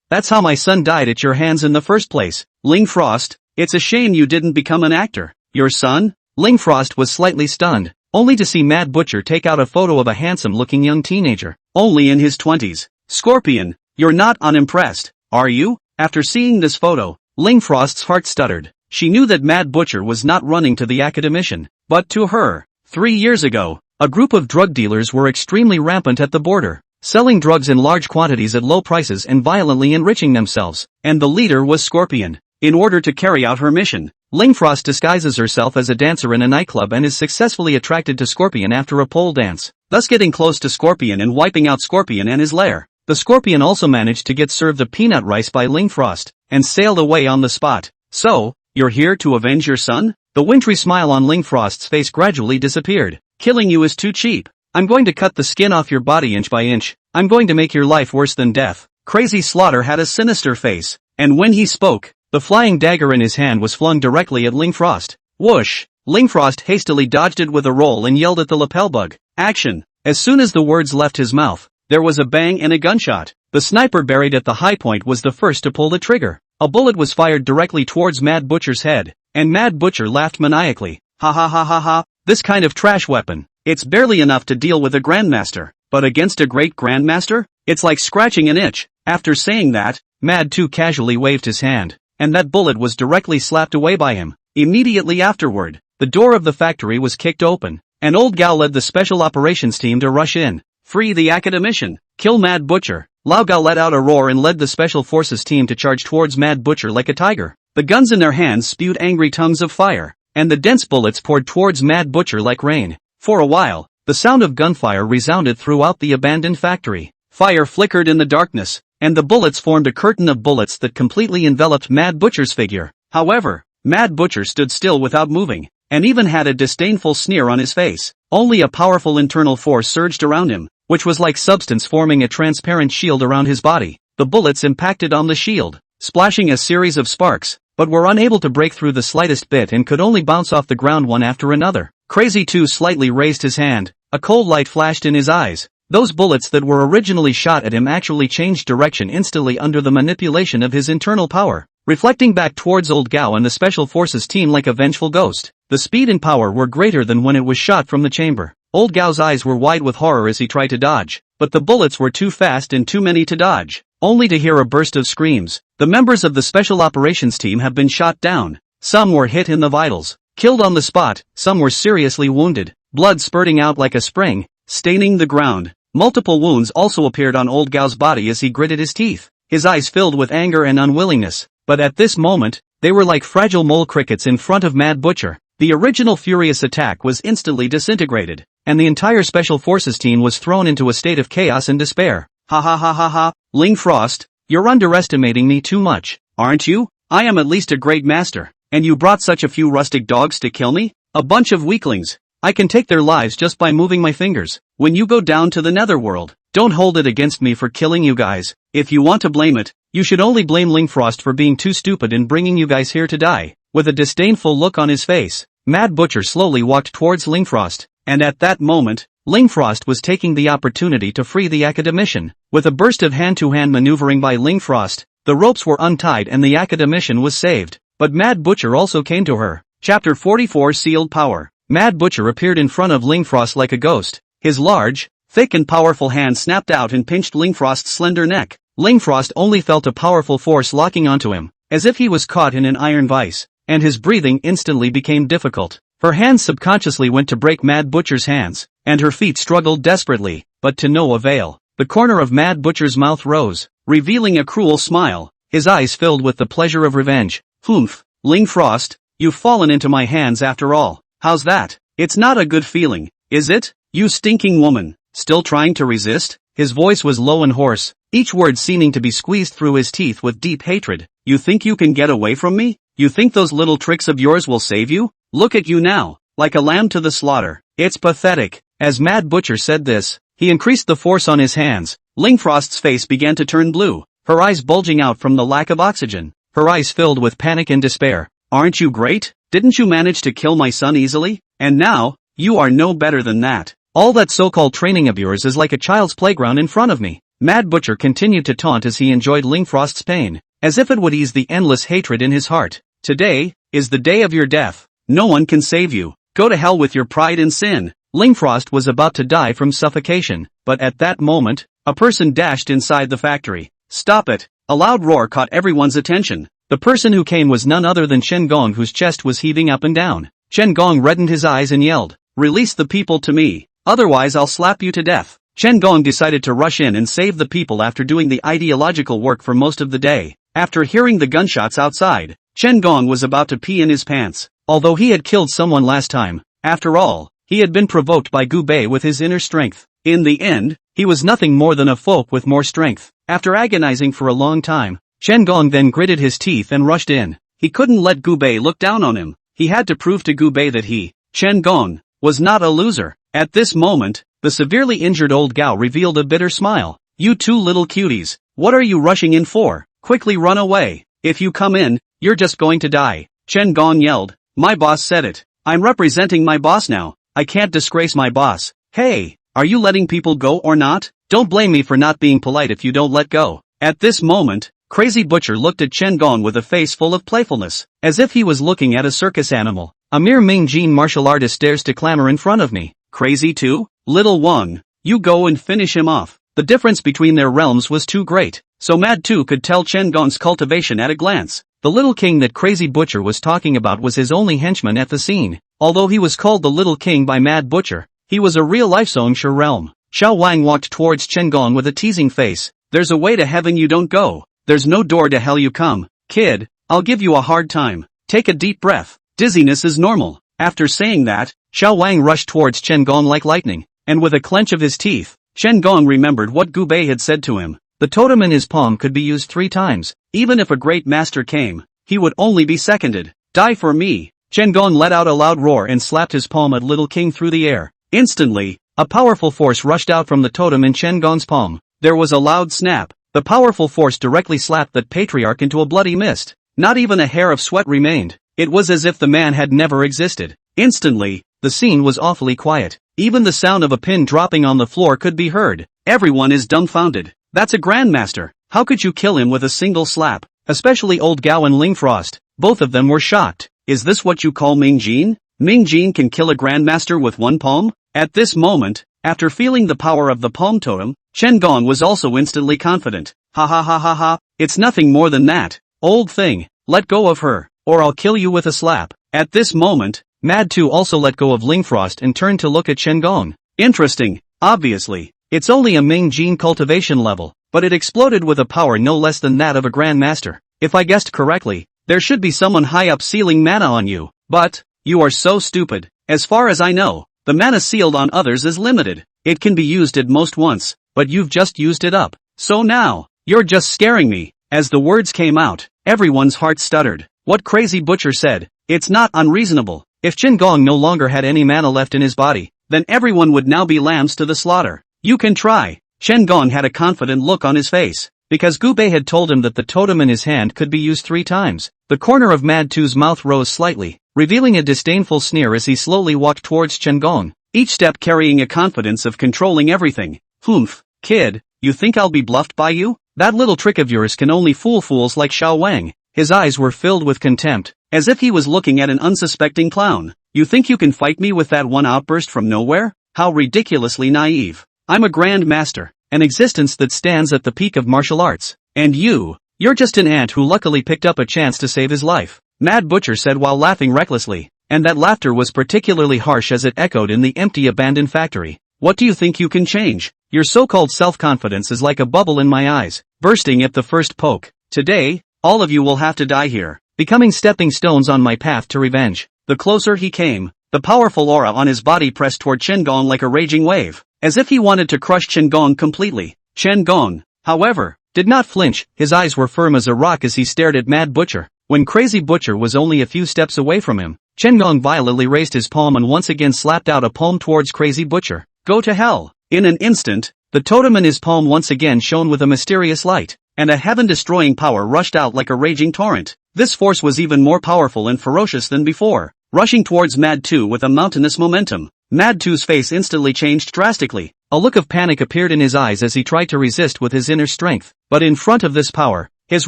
Speaker 1: That's how my son died at your hands in the first place. Ling Frost, it's a shame you didn't become an actor. Your son? Ling Frost was slightly stunned, only to see Mad Butcher take out a photo of a handsome-looking young teenager, only in his 20s. Scorpion, you're not unimpressed, are you? After seeing this photo, Ling Frost's heart stuttered. She knew that Mad Butcher was not running to the academician, but to her. 3 years ago, a group of drug dealers were extremely rampant at the border, selling drugs in large quantities at low prices and violently enriching themselves, and the leader was Scorpion. In order to carry out her mission, Ling Frost disguises herself as a dancer in a nightclub and is successfully attracted to Scorpion after a pole dance, thus getting close to Scorpion and wiping out Scorpion and his lair. The Scorpion also managed to get served a peanut rice by Ling Frost, and sailed away on the spot. So, you're here to avenge your son? The wintry smile on Ling Frost's face gradually disappeared. Killing you is too cheap. I'm going to cut the skin off your body inch by inch. I'm going to make your life worse than death. Crazy Slaughter had a sinister face, and when he spoke, the flying dagger in his hand was flung directly at Ling Frost. Whoosh! Ling Frost hastily dodged it with a roll and yelled at the lapel bug. Action! As soon as the words left his mouth, there was a bang and a gunshot. The sniper buried at the high point was the first to pull the trigger. A bullet was fired directly towards Mad Butcher's head, and Mad Butcher laughed maniacally. Ha ha ha ha ha, this kind of trash weapon, it's barely enough to deal with a grandmaster, but against a great grandmaster? It's like scratching an itch. After saying that, Mad 2 casually waved his hand, and that bullet was directly slapped away by him. Immediately afterward, the door of the factory was kicked open, and Old Gao led the special operations team to rush in. Free the academician, kill Mad Butcher. Lao Gao let out a roar and led the special forces team to charge towards Mad Butcher like a tiger. The guns in their hands spewed angry tongues of fire, and the dense bullets poured towards Mad Butcher like rain. For a while, the sound of gunfire resounded throughout the abandoned factory. Fire flickered in the darkness, and the bullets formed a curtain of bullets that completely enveloped Mad Butcher's figure. However, Mad Butcher stood still without moving, and even had a disdainful sneer on his face. Only a powerful internal force surged around him, which was like substance forming a transparent shield around his body. The bullets impacted on the shield, splashing a series of sparks, but were unable to break through the slightest bit and could only bounce off the ground one after another. Crazy 2 slightly raised his hand. A cold light flashed in his eyes. Those bullets that were originally shot at him actually changed direction instantly under the manipulation of his internal power, reflecting back towards Old Gao and the special forces team like a vengeful ghost. The speed and power were greater than when it was shot from the chamber. Old Gao's eyes were wide with horror as he tried to dodge, but the bullets were too fast and too many to dodge, only to hear a burst of screams. The members of the special operations team have been shot down. Some were hit in the vitals, killed on the spot, some were seriously wounded, blood spurting out like a spring, staining the ground. Multiple wounds also appeared on Old Gao's body as he gritted his teeth, his eyes filled with anger and unwillingness, but at this moment, they were like fragile mole crickets in front of Mad Butcher. The original furious attack was instantly disintegrated, and the entire special forces team was thrown into a state of chaos and despair. Ha ha ha ha ha, Ling Frost, you're underestimating me too much, aren't you? I am at least a great master, and you brought such a few rustic dogs to kill me? A bunch of weaklings. I can take their lives just by moving my fingers. when you go down to the netherworld. Don't hold it against me for killing you guys. If you want to blame it, you should only blame Lingfrost for being too stupid in bringing you guys here to die. With a disdainful look on his face, Mad Butcher slowly walked towards Lingfrost, and at that moment, Lingfrost was taking the opportunity to free the academician. With a burst of hand-to-hand maneuvering by Lingfrost, the ropes were untied and the academician was saved. But Mad Butcher also came to her. Chapter 44 Sealed Power. Mad Butcher appeared in front of Lingfrost like a ghost. His large, thick and powerful hand snapped out and pinched Lingfrost's slender neck. Lingfrost only felt a powerful force locking onto him, as if he was caught in an iron vice, and his breathing instantly became difficult. Her hands subconsciously went to break Mad Butcher's hands, and her feet struggled desperately, but to no avail. The corner of Mad Butcher's mouth rose, revealing a cruel smile, his eyes filled with the pleasure of revenge. Humph, Lingfrost, you've fallen into my hands after all. How's that? It's not a good feeling, is it? You stinking woman, still trying to resist? His voice was low and hoarse, each word seeming to be squeezed through his teeth with deep hatred. You think you can get away from me? You think those little tricks of yours will save you? Look at you now, like a lamb to the slaughter. It's pathetic. As Mad Butcher said this, he increased the force on his hands. Lingfrost's face began to turn blue, her eyes bulging out from the lack of oxygen, her eyes filled with panic and despair. Aren't you great? Didn't you manage to kill my son easily? And now, you are no better than that. All that so-called training of yours is like a child's playground in front of me. Mad Butcher continued to taunt as he enjoyed Lingfrost's pain, as if it would ease the endless hatred in his heart. Today is the day of your death. No one can save you. Go to hell with your pride and sin. Lingfrost was about to die from suffocation, but at that moment, a person dashed inside the factory. Stop it! A loud roar caught everyone's attention. The person who came was none other than Shen Gong, whose chest was heaving up and down. Shen Gong reddened his eyes and yelled, "Release the people to me, otherwise I'll slap you to death." Shen Gong decided to rush in and save the people after doing the ideological work for most of the day. After hearing the gunshots outside, Shen Gong was about to pee in his pants. Although he had killed someone last time, after all, he had been provoked by Gu Bei with his inner strength. In the end, he was nothing more than a folk with more strength. After agonizing for a long time, Shen Gong then gritted his teeth and rushed in. He couldn't let Gu Bei look down on him. He had to prove to Gu Bei that he, Shen Gong, was not a loser. At this moment, the severely injured old Gao revealed a bitter smile. You two little cuties, what are you rushing in for? Quickly run away. If you come in, you're just going to die. Shen Gong yelled. My boss said it. I'm representing my boss now. I can't disgrace my boss. Hey, are you letting people go or not? Don't blame me for not being polite if you don't let go. At this moment, Crazy Butcher looked at Shen Gong with a face full of playfulness, as if he was looking at a circus animal. A mere Ming-Jin martial artist dares to clamor in front of me. Crazy too? Little Wang, you go and finish him off. The difference between their realms was too great, so Mad 2 could tell Shen Gong's cultivation at a glance. The little king that Crazy Butcher was talking about was his only henchman at the scene. Although he was called the Little King by Mad Butcher, he was a real-life Songsha realm. Xiao Wang walked towards Shen Gong with a teasing face. There's a way to heaven you don't go. There's no door to hell you come. Kid, I'll give you a hard time. Take a deep breath. Dizziness is normal. After saying that, Xiao Wang rushed towards Shen Gong like lightning, and with a clench of his teeth, Shen Gong remembered what Gu Bei had said to him. The totem in his palm could be used 3 times. Even if a great master came, he would only be seconded. Die for me. Shen Gong let out a loud roar and slapped his palm at Little King through the air. Instantly, a powerful force rushed out from the totem in Shen Gong's palm. There was a loud snap. The powerful force directly slapped that patriarch into a bloody mist. Not even a hair of sweat remained. It was as if the man had never existed. Instantly, the scene was awfully quiet. Even the sound of a pin dropping on the floor could be heard. Everyone is dumbfounded. That's a grandmaster. How could you kill him with a single slap? Especially old Gao and Lingfrost. Both of them were shocked. Is this what you call Ming-Jin? Ming-Jin can kill a grandmaster with one palm? At this moment, after feeling the power of the palm totem, Shen Gong was also instantly confident. Ha ha ha ha ha, it's nothing more than that. Old thing, let go of her, or I'll kill you with a slap. At this moment, Mad 2 also let go of Lingfrost and turned to look at Shen Gong. Interesting, obviously, it's only a Ming-Jin cultivation level, but it exploded with a power no less than that of a grandmaster. If I guessed correctly, there should be someone high up sealing mana on you. But, you are so stupid. As far as I know, the mana sealed on others is limited. It can be used at most once, but you've just used it up. So now, you're just scaring me. As the words came out, everyone's heart stuttered. What Crazy Butcher said, it's not unreasonable. If Shen Gong no longer had any mana left in his body, then everyone would now be lambs to the slaughter. You can try. Chen Gong had a confident look on his face, because Gubei had told him that the totem in his hand could be used 3 times. The corner of Mad 2's mouth rose slightly, revealing a disdainful sneer as he slowly walked towards Chen Gong, each step carrying a confidence of controlling everything. Humph, kid, you think I'll be bluffed by you? That little trick of yours can only fool fools like Xiao Wang. His eyes were filled with contempt, as if he was looking at an unsuspecting clown. You think you can fight me with that one outburst from nowhere? How ridiculously naive. I'm a Grand Master, an existence that stands at the peak of martial arts. And you're just an ant who luckily picked up a chance to save his life, Mad Butcher said while laughing recklessly, and that laughter was particularly harsh as it echoed in the empty abandoned factory. What do you think you can change? Your so-called self-confidence is like a bubble in my eyes, bursting at the first poke. Today, all of you will have to die here, becoming stepping stones on my path to revenge. The closer he came, the powerful aura on his body pressed toward Chen Gong like a raging wave, as if he wanted to crush Chen Gong completely. Chen Gong, however, did not flinch. His eyes were firm as a rock as he stared at Mad Butcher. When Crazy Butcher was only a few steps away from him, Chen Gong violently raised his palm and once again slapped out a palm towards Crazy Butcher. Go to hell! In an instant, the totem in his palm once again shone with a mysterious light, and a heaven-destroying power rushed out like a raging torrent. This force was even more powerful and ferocious than before, rushing towards Mad 2 with a mountainous momentum. Mad 2's face instantly changed drastically. A look of panic appeared in his eyes as he tried to resist with his inner strength. But in front of this power, his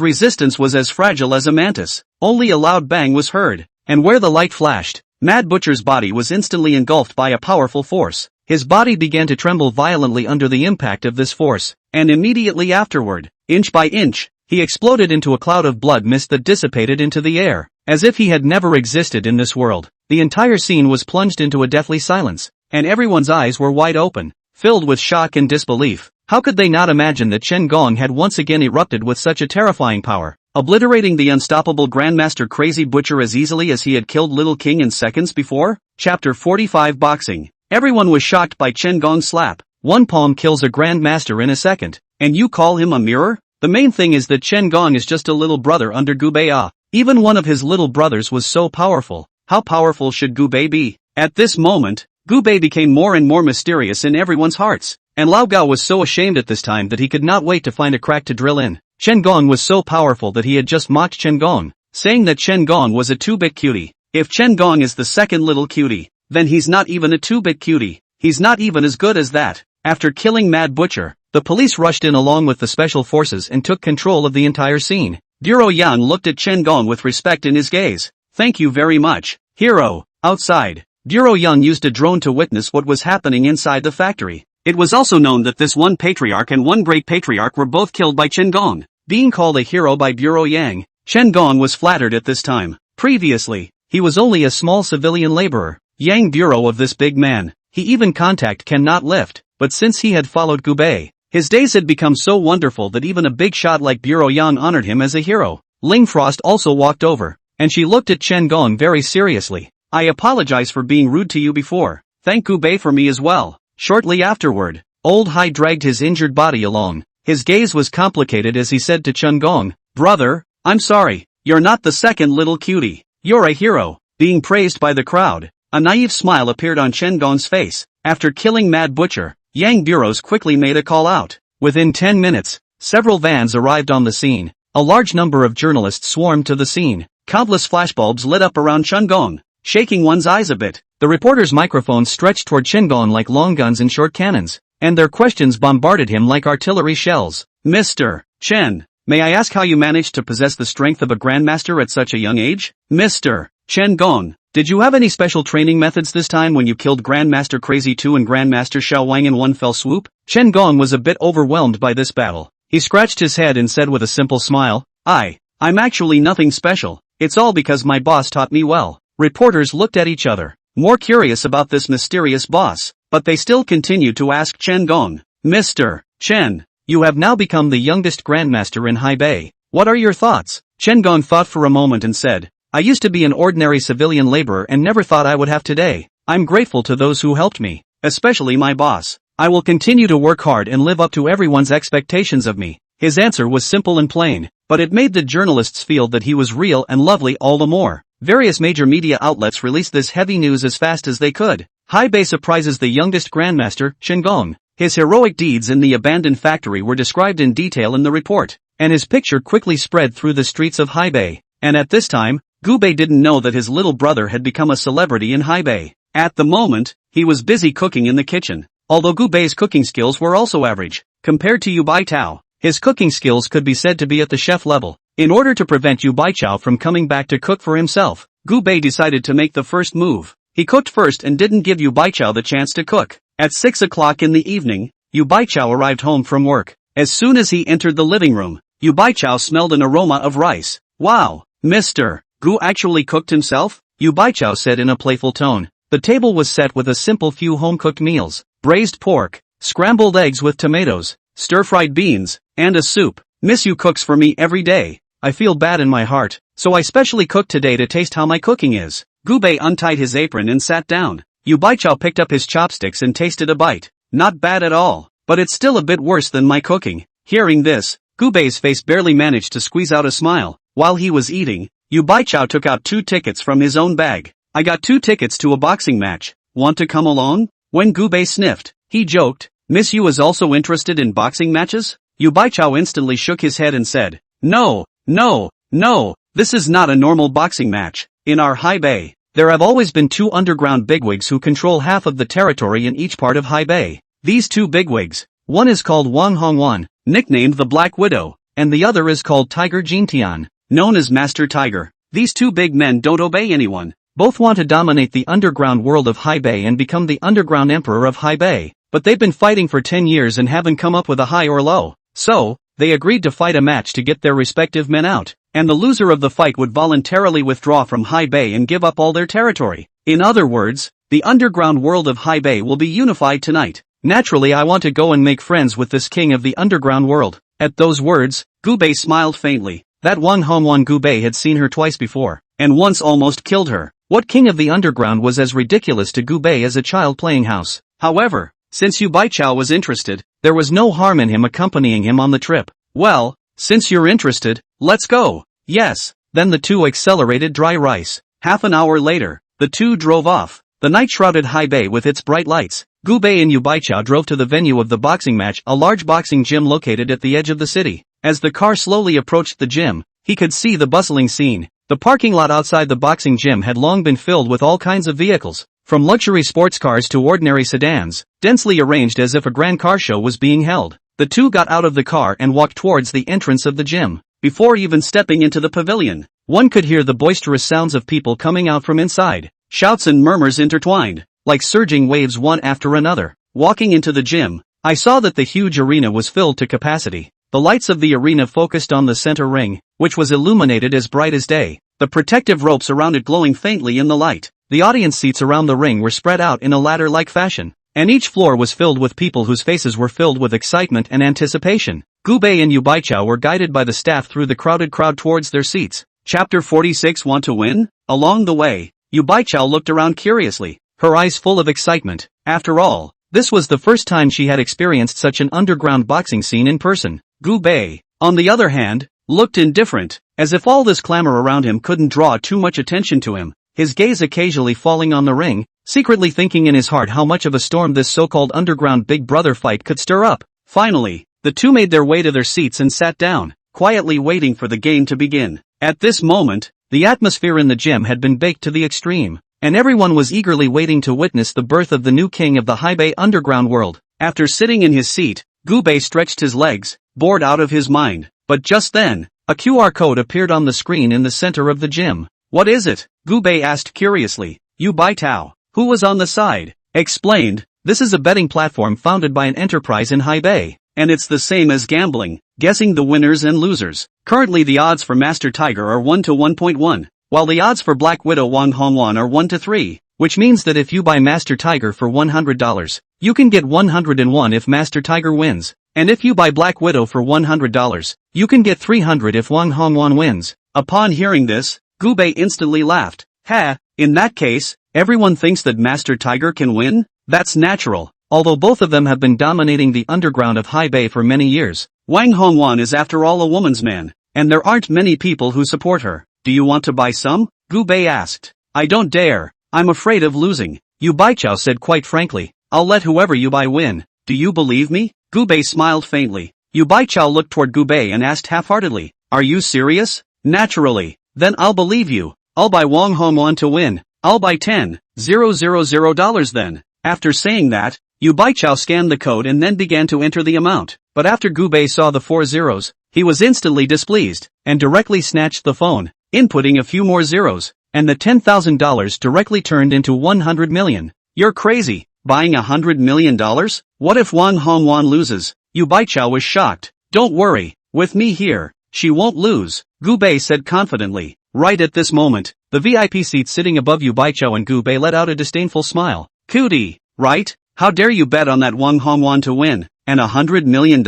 Speaker 1: resistance was as fragile as a mantis. Only a loud bang was heard, and where the light flashed, Mad Butcher's body was instantly engulfed by a powerful force. His body began to tremble violently under the impact of this force, and immediately afterward, inch by inch, he exploded into a cloud of blood mist that dissipated into the air, as if he had never existed in this world. The entire scene was plunged into a deathly silence, and everyone's eyes were wide open, filled with shock and disbelief. How could they not imagine that Chen Gong had once again erupted with such a terrifying power, obliterating the unstoppable Grandmaster Crazy Butcher as easily as he had killed Little King in seconds before? Chapter 45 Boxing. Everyone was shocked by Chen Gong's slap. One palm kills a Grandmaster in a second, and you call him a mirror? The main thing is that Chen Gong is just a little brother under Gubei. Even one of his little brothers was so powerful. How powerful should Gubei be? At this moment, Gubei became more and more mysterious in everyone's hearts, and Lao Gao was so ashamed at this time that he could not wait to find a crack to drill in. Chen Gong was so powerful that he had just mocked Chen Gong, saying that Chen Gong was a 2-bit cutie. If Chen Gong is the second little cutie, then he's not even a 2-bit cutie. He's not even as good as that. After killing Mad Butcher, the police rushed in along with the special forces and took control of the entire scene. Duro Yang looked at Chen Gong with respect in his gaze. Thank you very much, hero. Outside, Duro Yang used a drone to witness what was happening inside the factory. It was also known that this one patriarch and one great patriarch were both killed by Chen Gong. Being called a hero by Duro Yang, Chen Gong was flattered at this time. Previously, he was only a small civilian laborer. Yang Bureau of this big man, he even contact cannot lift, but since he had followed Gubei, his days had become so wonderful that even a big shot like Bureau Yang honored him as a hero. Ling Frost also walked over, and she looked at Chen Gong very seriously. I apologize for being rude to you before. Thank Gubei for me as well. Shortly afterward, Old Hai dragged his injured body along. His gaze was complicated as he said to Chen Gong, brother, I'm sorry, you're not the second little cutie. You're a hero, being praised by the crowd. A naive smile appeared on Chen Gong's face. After killing Mad Butcher, Yang Bureaus quickly made a call out. Within 10 minutes, several vans arrived on the scene. A large number of journalists swarmed to the scene. Countless flashbulbs lit up around Chen Gong, shaking one's eyes a bit. The reporters' microphones stretched toward Chen Gong like long guns and short cannons, and their questions bombarded him like artillery shells. Mr. Chen, may I ask how you managed to possess the strength of a Grandmaster at such a young age? Mr. Chen Gong, did you have any special training methods this time when you killed Grandmaster Crazy 2 and Grandmaster Xiao Wang in one fell swoop? Chen Gong was a bit overwhelmed by this battle. He scratched his head and said with a simple smile, I'm actually nothing special. It's all because my boss taught me well. Reporters looked at each other, more curious about this mysterious boss, but they still continued to ask Chen Gong, Mr. Chen, you have now become the youngest Grandmaster in Haibei. What are your thoughts? Chen Gong thought for a moment and said, I used to be an ordinary civilian laborer and never thought I would have today. I'm grateful to those who helped me, especially my boss. I will continue to work hard and live up to everyone's expectations of me. His answer was simple and plain, but it made the journalists feel that he was real and lovely all the more. Various major media outlets released this heavy news as fast as they could. Haibei surprises the youngest grandmaster, Shingon. His heroic deeds in the abandoned factory were described in detail in the report, and his picture quickly spread through the streets of Haibei. And at this time, Gubei didn't know that his little brother had become a celebrity in Haibei. At the moment, he was busy cooking in the kitchen. Although Gubei's cooking skills were also average, compared to Yu Baitao, his cooking skills could be said to be at the chef level. In order to prevent Yu Baichao from coming back to cook for himself, Gubei decided to make the first move. He cooked first and didn't give Yu Baichao the chance to cook. At 6 o'clock in the evening, Yu Baichao arrived home from work. As soon as he entered the living room, Yu Baichao smelled an aroma of rice. Wow, Mr. Gu actually cooked himself? Yu Baichao said in a playful tone. The table was set with a simple few home-cooked meals: braised pork, scrambled eggs with tomatoes, stir-fried beans, and a soup. Miss Yu cooks for me every day. I feel bad in my heart, so I specially cooked today to taste how my cooking is. Gubei untied his apron and sat down. Yu Baichao picked up his chopsticks and tasted a bite. Not bad at all, but it's still a bit worse than my cooking. Hearing this, Gubei's face barely managed to squeeze out a smile. While he was eating, Yu Baichao took out 2 tickets from his own bag. I got 2 tickets to a boxing match. Want to come along? When Gubei sniffed, he joked, Miss Yu is also interested in boxing matches? Yu Baichao instantly shook his head and said, No, this is not a normal boxing match. In our Haibei, there have always been 2 underground bigwigs who control half of the territory in each part of Haibei. These 2 bigwigs, one is called Wang Hongwan, nicknamed the Black Widow, and the other is called Tiger Jintian, known as Master Tiger. These 2 big men don't obey anyone. Both want to dominate the underground world of Haibei and become the underground emperor of Haibei, but they've been fighting for 10 years and haven't come up with a high or low. So, they agreed to fight a match to get their respective men out, and the loser of the fight would voluntarily withdraw from Haibei and give up all their territory. In other words, the underground world of Haibei will be unified tonight. Naturally, I want to go and make friends with this king of the underground world. At those words, Gubei smiled faintly. That Wang Hongwan Gubei had seen her twice before, and once almost killed her. What king of the underground was as ridiculous to Gubei as a child playing house? However, since Yu Baichao was interested, there was no harm in him accompanying him on the trip. Well, since you're interested, let's go. Yes. Then the 2 accelerated dry rice. Half an hour later, the 2 drove off. The night shrouded Haibei with its bright lights. Gubei and Yu Baichao drove to the venue of the boxing match, a large boxing gym located at the edge of the city. As the car slowly approached the gym, he could see the bustling scene. The parking lot outside the boxing gym had long been filled with all kinds of vehicles, from luxury sports cars to ordinary sedans, densely arranged as if a grand car show was being held. The 2 got out of the car and walked towards the entrance of the gym. Before even stepping into the pavilion, one could hear the boisterous sounds of people coming out from inside. Shouts and murmurs intertwined, like surging waves one after another. Walking into the gym, I saw that the huge arena was filled to capacity. The lights of the arena focused on the center ring, which was illuminated as bright as day, the protective ropes around it glowing faintly in the light. The audience seats around the ring were spread out in a ladder-like fashion, and each floor was filled with people whose faces were filled with excitement and anticipation. Gubei and Yu Baichao were guided by the staff through the crowded crowd towards their seats. Chapter 46 Want to win? Along the way, Yu Baichao looked around curiously, her eyes full of excitement. After all, this was the first time she had experienced such an underground boxing scene in person. Gubei, on the other hand, looked indifferent, as if all this clamor around him couldn't draw too much attention to him, his gaze occasionally falling on the ring, secretly thinking in his heart how much of a storm this so-called underground Big Brother fight could stir up. Finally, the 2 made their way to their seats and sat down, quietly waiting for the game to begin. At this moment, the atmosphere in the gym had been baked to the extreme, and everyone was eagerly waiting to witness the birth of the new king of the Haibei underground world. After sitting in his seat, Gubei stretched his legs, bored out of his mind. But just then, a QR code appeared on the screen in the center of the gym. What is it? Gubei asked curiously. Yu Baitao, who was on the side, explained, this is a betting platform founded by an enterprise in Haibei, and it's the same as gambling, guessing the winners and losers. Currently the odds for Master Tiger are 1 to 1.1, while the odds for Black Widow Wang Hongwan are 1 to 3, which means that if you buy Master Tiger for $100, you can get 101 if Master Tiger wins. And if you buy Black Widow for $100, you can get 300 if Wang Hongwan wins. Upon hearing this, Gubei instantly laughed. Ha, in that case, everyone thinks that Master Tiger can win? That's natural, although both of them have been dominating the underground of Haibei for many years. Wang Hongwan is after all a woman's man, and there aren't many people who support her. Do you want to buy some? Gubei asked. I don't dare, I'm afraid of losing. Yu Baichao said quite frankly. I'll let whoever you buy win. Do you believe me? Gubei smiled faintly. Yu Baichao looked toward Gubei and asked half-heartedly, are you serious? Naturally. Then I'll believe you. I'll buy Wang Hongwan to win. I'll buy $10,000 then. After saying that, Yu Baichao scanned the code and then began to enter the amount. But after Gubei saw the 4 zeros, he was instantly displeased, and directly snatched the phone, inputting a few more zeros, and the $10,000 directly turned into 100 million. You're crazy. Buying $100 million? What if Wang Hongwan loses? Yu Baichao was shocked. Don't worry, with me here, she won't lose, Gubei said confidently. Right at this moment, the VIP seat sitting above Yu Baichao and Gubei let out a disdainful smile. Cootie, right? How dare you bet on that Wang Hongwan to win? And $100 million?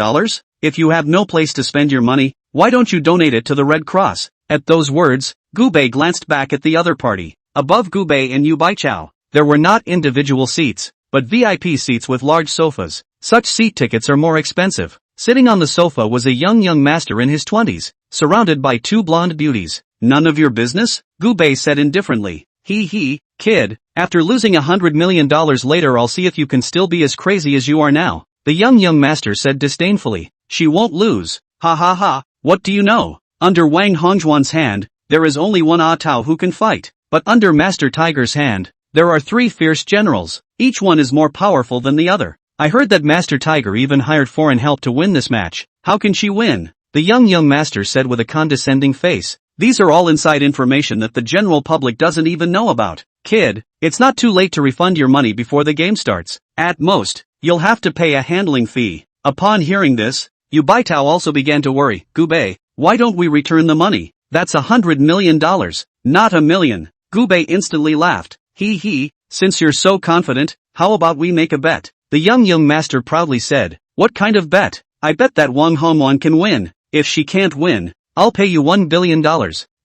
Speaker 1: If you have no place to spend your money, why don't you donate it to the Red Cross? At those words, Gubei glanced back at the other party. Above Gubei and Yu Baichao, there were not individual seats, but VIP seats with large sofas. Such seat tickets are more expensive. Sitting on the sofa was a young master in his 20s, surrounded by 2 blonde beauties. None of your business? Gubei said indifferently. Kid, after losing $100 million later I'll see if you can still be as crazy as you are now. The young master said disdainfully. She won't lose. Ha ha ha, what do you know? Under Wang Hongjuan's hand, there is only one Ah Tao who can fight. But under Master Tiger's hand, there are 3 fierce generals. Each one is more powerful than the other. I heard that Master Tiger even hired foreign help to win this match. How can she win? The young master said with a condescending face. These are all inside information that the general public doesn't even know about. Kid, it's not too late to refund your money before the game starts. At most, you'll have to pay a handling fee. Upon hearing this, Yu Baichao also began to worry. Gubei, why don't we return the money? That's $100 million, not a million. Gubei instantly laughed. Since you're so confident, how about we make a bet? The young master proudly said. What kind of bet? I bet that Wang Hongwan can win. If she can't win, I'll pay you $1 billion.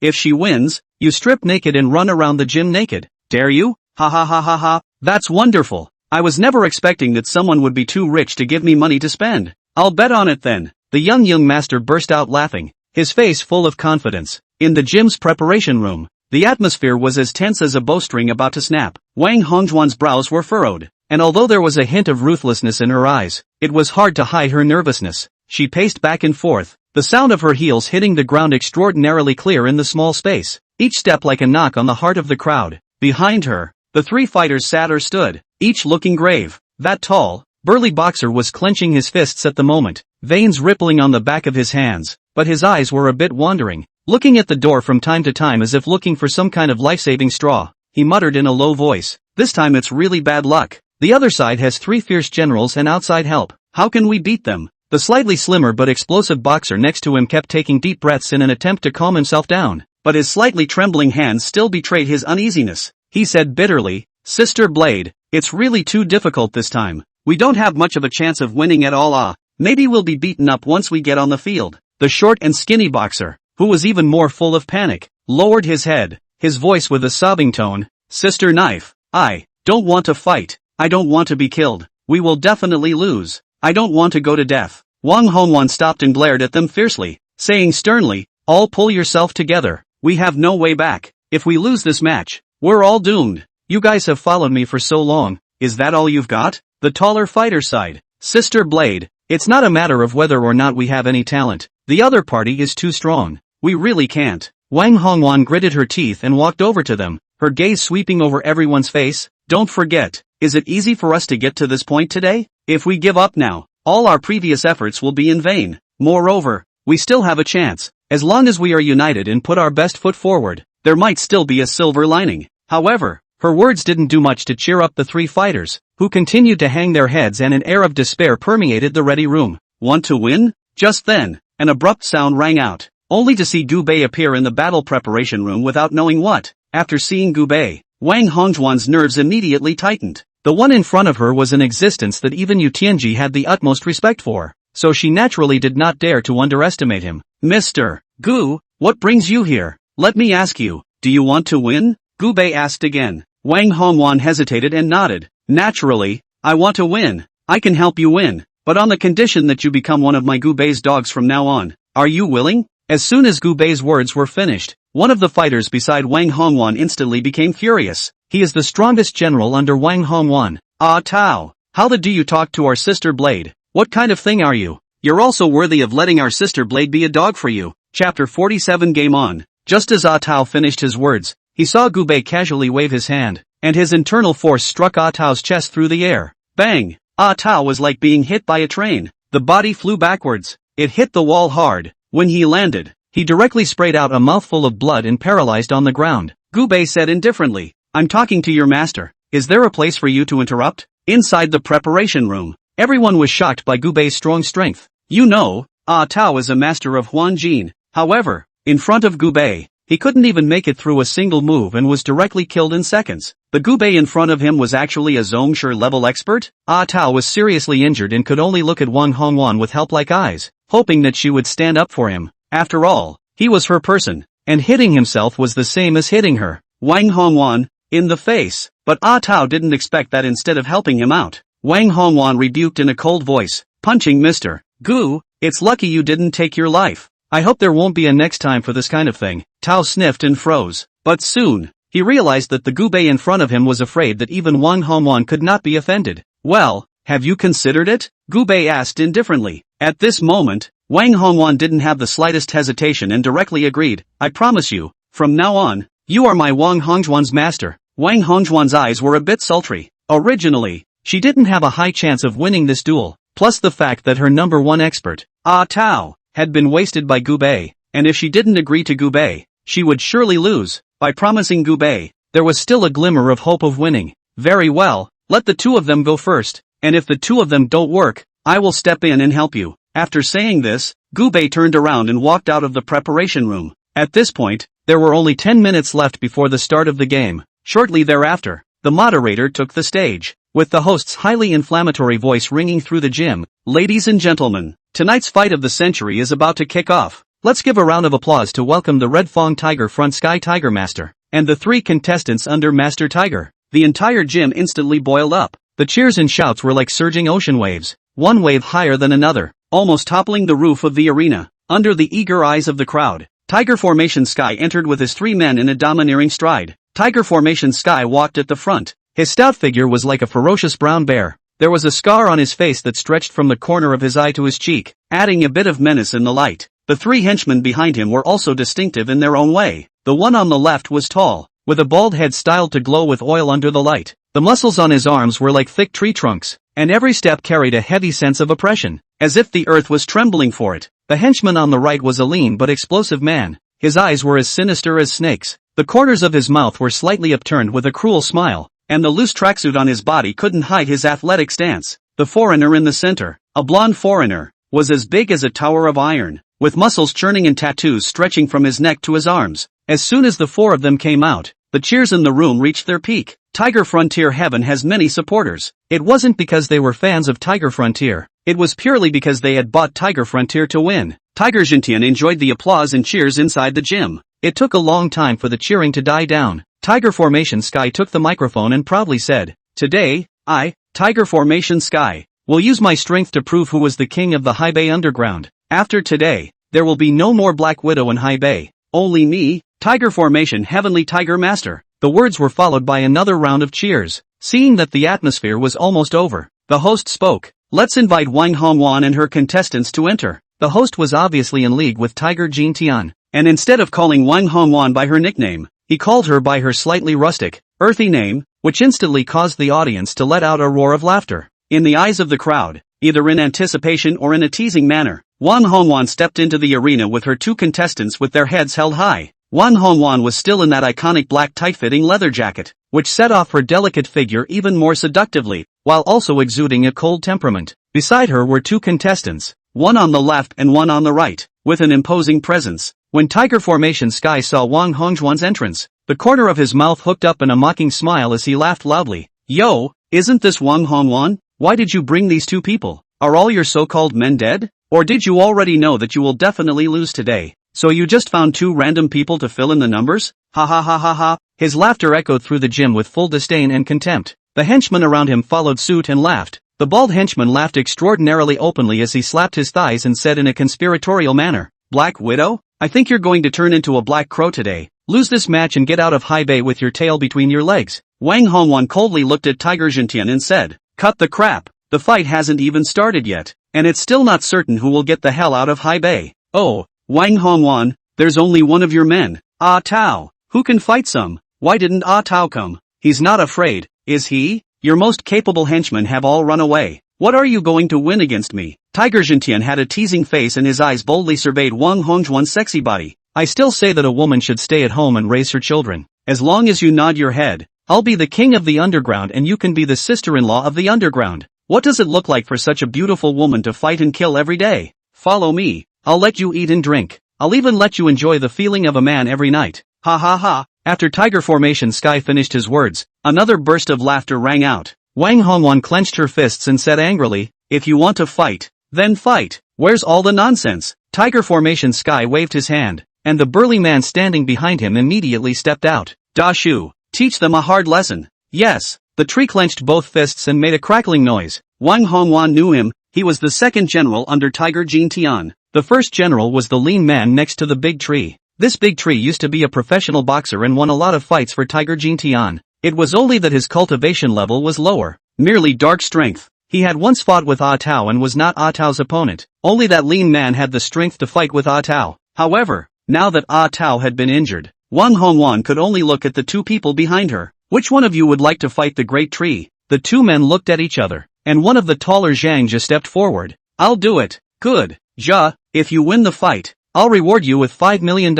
Speaker 1: If she wins, you strip naked and run around the gym naked. Dare you? Ha ha ha ha ha. That's wonderful. I was never expecting that someone would be too rich to give me money to spend. I'll bet on it then. The young master burst out laughing, his face full of confidence. In the gym's preparation room, the atmosphere was as tense as a bowstring about to snap. Wang Hongjuan's brows were furrowed, and although there was a hint of ruthlessness in her eyes, it was hard to hide her nervousness. She paced back and forth, the sound of her heels hitting the ground extraordinarily clear in the small space, each step like a knock on the heart of the crowd. Behind her, the 3 fighters sat or stood, each looking grave. That tall, burly boxer was clenching his fists at the moment, veins rippling on the back of his hands, but his eyes were a bit wandering, looking at the door from time to time as if looking for some kind of life-saving straw. He muttered in a low voice, this time it's really bad luck. The other side has 3 fierce generals and outside help. How can we beat them? The slightly slimmer but explosive boxer next to him kept taking deep breaths in an attempt to calm himself down, but his slightly trembling hands still betrayed his uneasiness. He said bitterly, Sister Blade, it's really too difficult this time. We don't have much of a chance of winning at all. Maybe we'll be beaten up once we get on the field. The short and skinny boxer, who was even more full of panic, lowered his head, his voice with a sobbing tone. Sister Knife, I don't want to fight. I don't want to be killed. We will definitely lose. I don't want to go to death. Wang Hongwan stopped and glared at them fiercely, saying sternly, all pull yourself together. We have no way back. If we lose this match, we're all doomed. You guys have followed me for so long. Is that all you've got? The taller fighter sighed. Sister Blade, it's not a matter of whether or not we have any talent. The other party is too strong. We really can't. Wang Hongwan gritted her teeth and walked over to them, her gaze sweeping over everyone's face. Don't forget, is it easy for us to get to this point today? If we give up now, all our previous efforts will be in vain. Moreover, we still have a chance. As long as we are united and put our best foot forward, there might still be a silver lining. However, her words didn't do much to cheer up the 3 fighters, who continued to hang their heads, and an air of despair permeated the ready room. Want to win? Just then, an abrupt sound rang out, only to see Gubei appear in the battle preparation room without knowing what. After seeing Gubei, Wang Hongjuan's nerves immediately tightened. The one in front of her was an existence that even Yu Tianji had the utmost respect for, so she naturally did not dare to underestimate him. Mr. Gu, what brings you here? Let me ask you, do you want to win? Gubei asked again. Wang Hongwan hesitated and nodded. Naturally, I want to win. I can help you win, but on the condition that you become one of my Gubei's dogs from now on. Are you willing? As soon as Gubei's words were finished, one of the fighters beside Wang Hongwan instantly became furious. He is the strongest general under Wang Hongwan. Ah Tao, how the do you talk to our sister Blade? What kind of thing are you? You're also worthy of letting our sister Blade be a dog for you. Chapter 47 Game On. Just as Ah Tao finished his words, he saw Gu Bei casually wave his hand, and his internal force struck Ah Tao's chest through the air. Bang! Ah Tao was like being hit by a train. The body flew backwards. It hit the wall hard. When he landed, he directly sprayed out a mouthful of blood and paralyzed on the ground. Gu Bei said indifferently, I'm talking to your master. Is there a place for you to interrupt? Inside the preparation room, everyone was shocked by Gu Bei's strong strength. You know, Ah Tao is a master of Huan Jin. However, in front of Gu Bei, he couldn't even make it through a single move and was directly killed in seconds. The Gu Bei in front of him was actually a Zhongshi level expert? Ah Tao was seriously injured and could only look at Wang Hongwan with help-like eyes, hoping that she would stand up for him. After all, he was her person, and hitting himself was the same as hitting her. Wang Hongwan, in the face. But Ah Tao didn't expect that. Instead of helping him out, Wang Hongwan rebuked in a cold voice, punching Mr. Gu, it's lucky you didn't take your life. I hope there won't be a next time for this kind of thing. Tao sniffed and froze. But soon, he realized that the Gu Bei in front of him was afraid that even Wang Hongwan could not be offended. Well, have you considered it? Gu Bei asked indifferently. At this moment, Wang Hongwan didn't have the slightest hesitation and directly agreed. I promise you, from now on, you are my Wang Hongzhuan's master. Wang Hongzhuan's eyes were a bit sultry. Originally, she didn't have a high chance of winning this duel, plus the fact that her number one expert, Ah Tao, had been wasted by Gu Bei, and if she didn't agree to Gu Bei, she would surely lose. By promising Gu Bei, there was still a glimmer of hope of winning. Very well, let the two of them go first, and if the two of them don't work, I will step in and help you. After saying this, Gu Bei turned around and walked out of the preparation room. At this point, there were only 10 minutes left before the start of the game. Shortly thereafter, the moderator took the stage, with the host's highly inflammatory voice ringing through the gym. Ladies and gentlemen, tonight's fight of the century is about to kick off. Let's give a round of applause to welcome the Red Fong Tiger Front Sky Tiger Master, and the 3 contestants under Master Tiger. The entire gym instantly boiled up. The cheers and shouts were like surging ocean waves, one wave higher than another, almost toppling the roof of the arena. Under the eager eyes of the crowd, Tiger Formation Sky entered with his 3 men in a domineering stride. Tiger Formation Sky walked at the front. His stout figure was like a ferocious brown bear. There was a scar on his face that stretched from the corner of his eye to his cheek, adding a bit of menace in the light. The 3 henchmen behind him were also distinctive in their own way. The one on the left was tall, with a bald head styled to glow with oil under the light. The muscles on his arms were like thick tree trunks, and every step carried a heavy sense of oppression, as if the earth was trembling for it. The henchman on the right was a lean but explosive man. His eyes were as sinister as snakes. The corners of his mouth were slightly upturned with a cruel smile, and the loose tracksuit on his body couldn't hide his athletic stance. The foreigner in the center, a blonde foreigner, was as big as a tower of iron, with muscles churning and tattoos stretching from his neck to his arms. As soon as the 4 of them came out, the cheers in the room reached their peak. Tiger Frontier Heaven has many supporters. It wasn't because they were fans of Tiger Frontier. It was purely because they had bought Tiger Frontier to win. Tiger Jintian enjoyed the applause and cheers inside the gym. It took a long time for the cheering to die down. Tiger Formation Sky took the microphone and proudly said, "Today, I, Tiger Formation Sky, will use my strength to prove who was the king of the High Bay Underground. After today, there will be no more Black Widow in High Bay. Only me, Tiger Formation Heavenly Tiger Master." The words were followed by another round of cheers. Seeing that the atmosphere was almost over, the host spoke. "Let's invite Wang Hongwan and her contestants to enter." The host was obviously in league with Tiger Jintian, and instead of calling Wang Hongwan by her nickname, he called her by her slightly rustic, earthy name, which instantly caused the audience to let out a roar of laughter. In the eyes of the crowd, either in anticipation or in a teasing manner, Wang Hongwan stepped into the arena with her 2 contestants with their heads held high. Wang Hongwan was still in that iconic black tight-fitting leather jacket, which set off her delicate figure even more seductively, while also exuding a cold temperament. Beside her were 2 contestants, one on the left and one on the right, with an imposing presence. When Tiger Formation Sky saw Wang Hongzhuan's entrance, the corner of his mouth hooked up in a mocking smile as he laughed loudly. "Yo, isn't this Wang Hongwan? Why did you bring these 2 people? Are all your so-called men dead? Or did you already know that you will definitely lose today? So you just found 2 random people to fill in the numbers? Ha ha ha ha ha." His laughter echoed through the gym with full disdain and contempt. The henchmen around him followed suit and laughed. The bald henchman laughed extraordinarily openly as he slapped his thighs and said in a conspiratorial manner, "Black Widow? I think you're going to turn into a black crow today. Lose this match and get out of High Bay with your tail between your legs." Wang Hongwan coldly looked at Tiger Jintian and said, "Cut the crap, the fight hasn't even started yet, and it's still not certain who will get the hell out of Haibei. Oh, Wang Hongwan, there's only one of your men, Ah Tao, who can fight some. Why didn't Ah Tao come? He's not afraid, is he? Your most capable henchmen have all run away. What are you going to win against me?" Tiger Jintian had a teasing face and his eyes boldly surveyed Wang Hongwan's sexy body. "I still say that a woman should stay at home and raise her children. As long as you nod your head, I'll be the king of the underground and you can be the sister-in-law of the underground. What does it look like for such a beautiful woman to fight and kill every day? Follow me, I'll let you eat and drink. I'll even let you enjoy the feeling of a man every night. Ha ha ha." After Tiger Formation Sky finished his words, another burst of laughter rang out. Wang Hongwan clenched her fists and said angrily, "If you want to fight, then fight. Where's all the nonsense?" Tiger Formation Sky waved his hand, and the burly man standing behind him immediately stepped out. "Da Shu, teach them a hard lesson." Yes, the tree clenched both fists and made a crackling noise. Wang Hongwan knew him, he was the second general under Tiger Jintian. The first general was the lean man next to the big tree. This big tree used to be a professional boxer and won a lot of fights for Tiger Jintian. It was only that his cultivation level was lower, merely dark strength. He had once fought with Ah Tao and was not Ah Tao's opponent. Only that lean man had the strength to fight with Ah Tao. However, now that Ah Tao had been injured, Wang Hongwan could only look at the two people behind her. "Which one of you would like to fight the great tree?" The two men looked at each other, and one of the taller Zhang Jia stepped forward. "I'll do it." "Good, Jia, if you win the fight, I'll reward you with $5 million.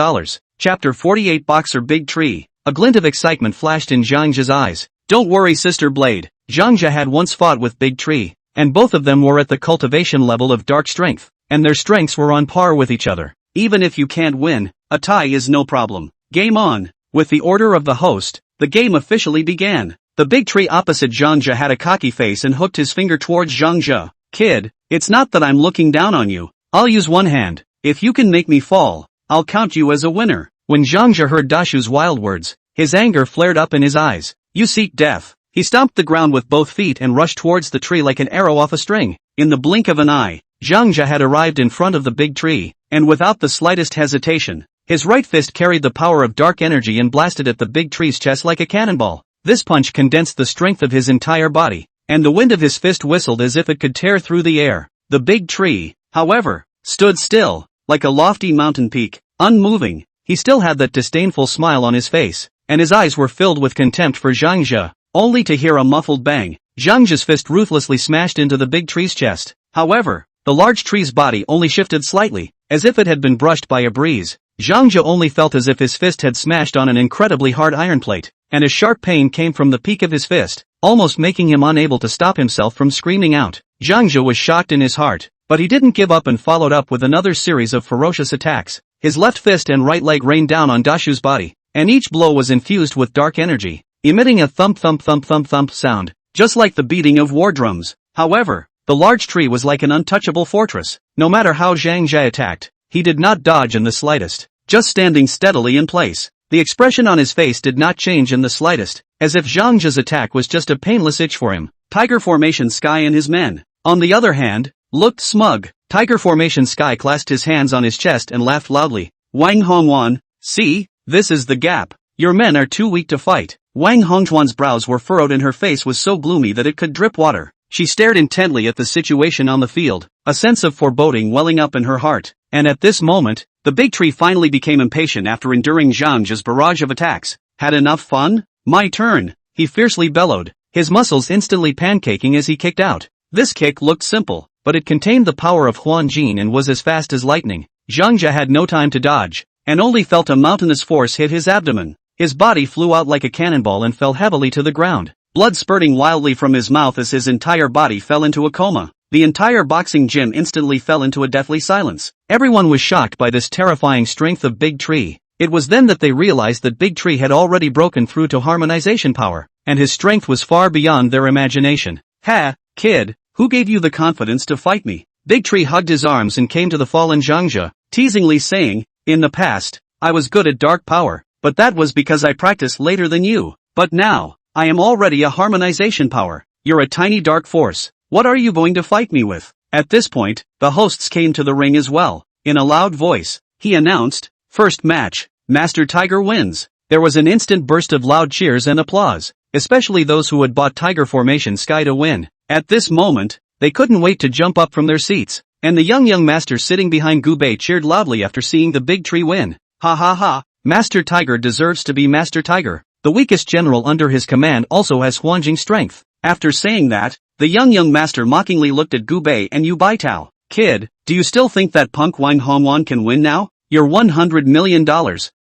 Speaker 1: Chapter 48 Boxer Big Tree. A glint of excitement flashed in Zhang Jia's eyes. "Don't worry, Sister Blade." Zhang Jia had once fought with Big Tree, and both of them were at the cultivation level of dark strength, and their strengths were on par with each other. Even if you can't win, a tie is no problem. Game on. With the order of the host, the game officially began. The big tree opposite Zhang Jia had a cocky face and hooked his finger towards Zhang Jia. "Kid, it's not that I'm looking down on you. I'll use one hand. If you can make me fall, I'll count you as a winner." When Zhang Jia heard Dashu's wild words, his anger flared up in his eyes. "You seek death." He stomped the ground with both feet and rushed towards the tree like an arrow off a string. In the blink of an eye, Zhang Jia had arrived in front of the big tree, and without the slightest hesitation, his right fist carried the power of dark energy and blasted at the big tree's chest like a cannonball. This punch condensed the strength of his entire body, and the wind of his fist whistled as if it could tear through the air. The big tree, however, stood still, like a lofty mountain peak, unmoving. He still had that disdainful smile on his face, and his eyes were filled with contempt for Zhang Jia, only to hear a muffled bang. Zhang Jia's fist ruthlessly smashed into the big tree's chest. However, the large tree's body only shifted slightly, as if it had been brushed by a breeze. Zhang Jia only felt as if his fist had smashed on an incredibly hard iron plate, and a sharp pain came from the peak of his fist, almost making him unable to stop himself from screaming out. Zhang Jia was shocked in his heart, but he didn't give up and followed up with another series of ferocious attacks. His left fist and right leg rained down on Dashu's body, and each blow was infused with dark energy, emitting a thump thump thump thump thump sound, just like the beating of war drums. However, the large tree was like an untouchable fortress. No matter how Zhang Jia attacked, he did not dodge in the slightest, just standing steadily in place. The expression on his face did not change in the slightest, as if Zhang Jia's attack was just a painless itch for him. Tiger Formation Sky and his men, on the other hand, looked smug. Tiger Formation Sky clasped his hands on his chest and laughed loudly. "Wang Hongwan, see, this is the gap. Your men are too weak to fight." Wang Hongwan's brows were furrowed and her face was so gloomy that it could drip water. She stared intently at the situation on the field, a sense of foreboding welling up in her heart. And at this moment, the big tree finally became impatient after enduring Zhang Jia's barrage of attacks. "Had enough fun? My turn," he fiercely bellowed, his muscles instantly pancaking as he kicked out. This kick looked simple, but it contained the power of Huan Jin and was as fast as lightning. Zhang Jia had no time to dodge, and only felt a mountainous force hit his abdomen. His body flew out like a cannonball and fell heavily to the ground, blood spurting wildly from his mouth as his entire body fell into a coma. The entire boxing gym instantly fell into a deathly silence. Everyone was shocked by this terrifying strength of Big Tree. It was then that they realized that Big Tree had already broken through to harmonization power, and his strength was far beyond their imagination. "Ha, kid, who gave you the confidence to fight me?" Big Tree hugged his arms and came to the fallen Zhang Jia, teasingly saying, "In the past, I was good at dark power, but that was because I practiced later than you. But now, I am already a harmonization power. You're a tiny dark force. What are you going to fight me with?" At this point, the hosts came to the ring as well. In a loud voice, he announced, "First match, Master Tiger wins." There was an instant burst of loud cheers and applause. especially those who had bought Tiger Formation Sky to win. At this moment, they couldn't wait to jump up from their seats, and the young master sitting behind Gubei cheered loudly after seeing the big tree win. Ha ha ha, Master Tiger deserves to be Master Tiger. The weakest general under his command also has Huanjing strength. After saying that, the young master mockingly looked at Gubei and Yu Baitao. Kid, do you still think that punk Wang Hongwan can win now? Your $100 million.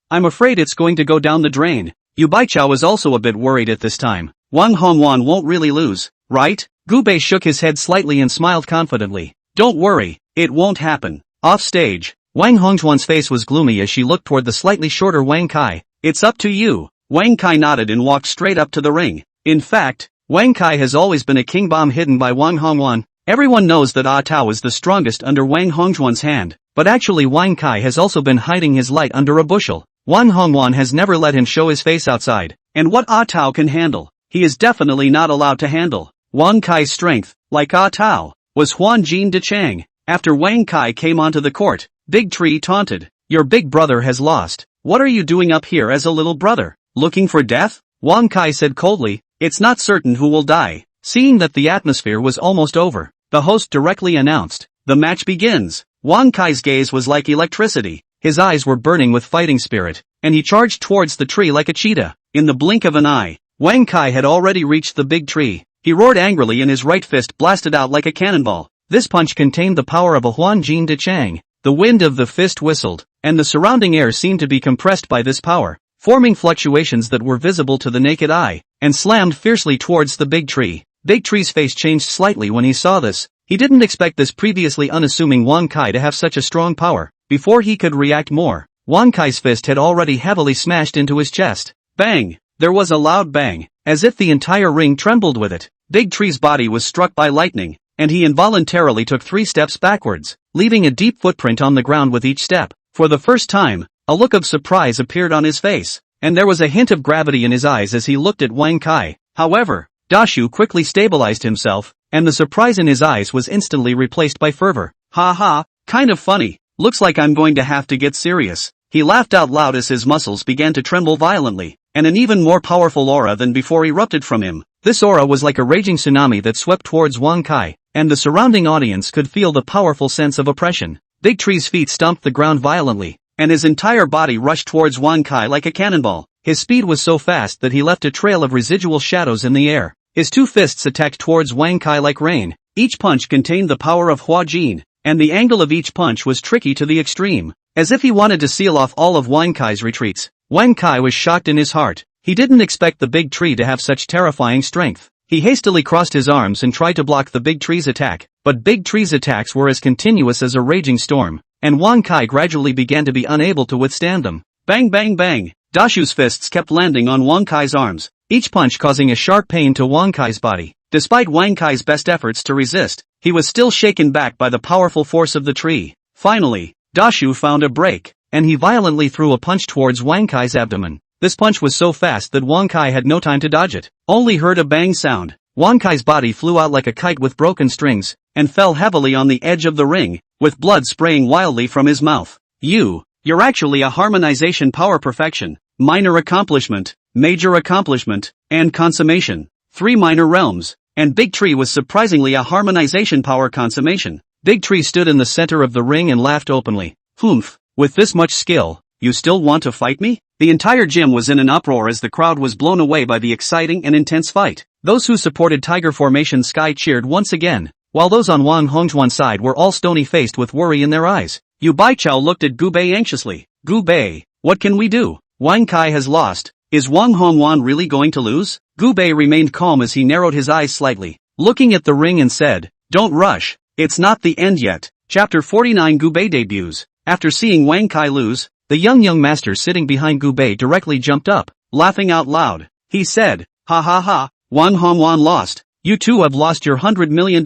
Speaker 1: I'm afraid it's going to go down the drain. Yu Baichao was also a bit worried at this time. Wang Hongwan won't really lose, right? Gubei shook his head slightly and smiled confidently. Don't worry, it won't happen. Off stage, Wang Hongjuan's face was gloomy as she looked toward the slightly shorter Wang Kai. It's up to you. Wang Kai nodded and walked straight up to the ring. In fact, Wang Kai has always been a king bomb hidden by Wang Hongwan. Everyone knows that Ah Tao is the strongest under Wang Hongjuan's hand, but actually Wang Kai has also been hiding his light under a bushel. Wang Hongwan has never let him show his face outside, and what Ah Tao can handle, he is definitely not allowed to handle. Wang Kai's strength, like Ah Tao, was Huanjin de Chang. After Wang Kai came onto the court, Big Tree taunted, "Your big brother has lost. What are you doing up here as a little brother? Looking for death?" Wang Kai said coldly, "It's not certain who will die." Seeing that the atmosphere was almost over, the host directly announced, "The match begins." Wang Kai's gaze was like electricity, his eyes were burning with fighting spirit, and he charged towards the tree like a cheetah. In the blink of an eye, Wang Kai had already reached the big tree. He roared angrily and his right fist blasted out like a cannonball. This punch contained the power of a Huanjin de Chang. The wind of the fist whistled, and the surrounding air seemed to be compressed by this power, forming fluctuations that were visible to the naked eye, and slammed fiercely towards the big tree. Big Tree's face changed slightly when he saw this. He didn't expect this previously unassuming Wang Kai to have such a strong power. Before he could react more, Wang Kai's fist had already heavily smashed into his chest. Bang! There was a loud bang, as if the entire ring trembled with it. Big Tree's body was struck by lightning, and he involuntarily took 3 steps backwards, leaving a deep footprint on the ground with each step. For the first time, a look of surprise appeared on his face, and there was a hint of gravity in his eyes as he looked at Wang Kai. However, Dashu quickly stabilized himself, and the surprise in his eyes was instantly replaced by fervor. "Ha ha, kind of funny, looks like I'm going to have to get serious." He laughed out loud as his muscles began to tremble violently, and an even more powerful aura than before erupted from him. This aura was like a raging tsunami that swept towards Wang Kai, and the surrounding audience could feel the powerful sense of oppression. Big Tree's feet stomped the ground violently, and his entire body rushed towards Wang Kai like a cannonball. His speed was so fast that he left a trail of residual shadows in the air. His 2 fists attacked towards Wang Kai like rain. Each punch contained the power of Hua Jin, and the angle of each punch was tricky to the extreme, as if he wanted to seal off all of Wang Kai's retreats. Wang Kai was shocked in his heart. He didn't expect the Big Tree to have such terrifying strength. He hastily crossed his arms and tried to block the Big Tree's attack, but Big Tree's attacks were as continuous as a raging storm, and Wang Kai gradually began to be unable to withstand them. Bang bang bang! Dashu's fists kept landing on Wang Kai's arms, each punch causing a sharp pain to Wang Kai's body. Despite Wang Kai's best efforts to resist, he was still shaken back by the powerful force of the tree. Finally, Dashu found a break, and he violently threw a punch towards Wang Kai's abdomen. This punch was so fast that Wang Kai had no time to dodge it. Only heard a bang sound. Wang Kai's body flew out like a kite with broken strings, and fell heavily on the edge of the ring, with blood spraying wildly from his mouth. You're actually a harmonization power perfection, minor accomplishment, major accomplishment, and consummation. 3 minor realms, and Big Tree was surprisingly a harmonization power consummation. Big Tree stood in the center of the ring and laughed openly. "Humph, with this much skill, you still want to fight me?" The entire gym was in an uproar as the crowd was blown away by the exciting and intense fight. Those who supported Tiger Formation Sky cheered once again, while those on Wang Hongjuan's side were all stony-faced with worry in their eyes. Yu Baichao looked at Gubei anxiously. "Gubei, what can we do? Wang Kai has lost. Is Wang Hongwan really going to lose?" Gubei remained calm as he narrowed his eyes slightly, looking at the ring and said, "Don't rush, it's not the end yet." Chapter 49 Gubei debuts. After seeing Wang Kai lose, the young master sitting behind Gubei directly jumped up, laughing out loud. He said, "Ha ha ha, Wang Hongwan lost. You too have lost your $100 million.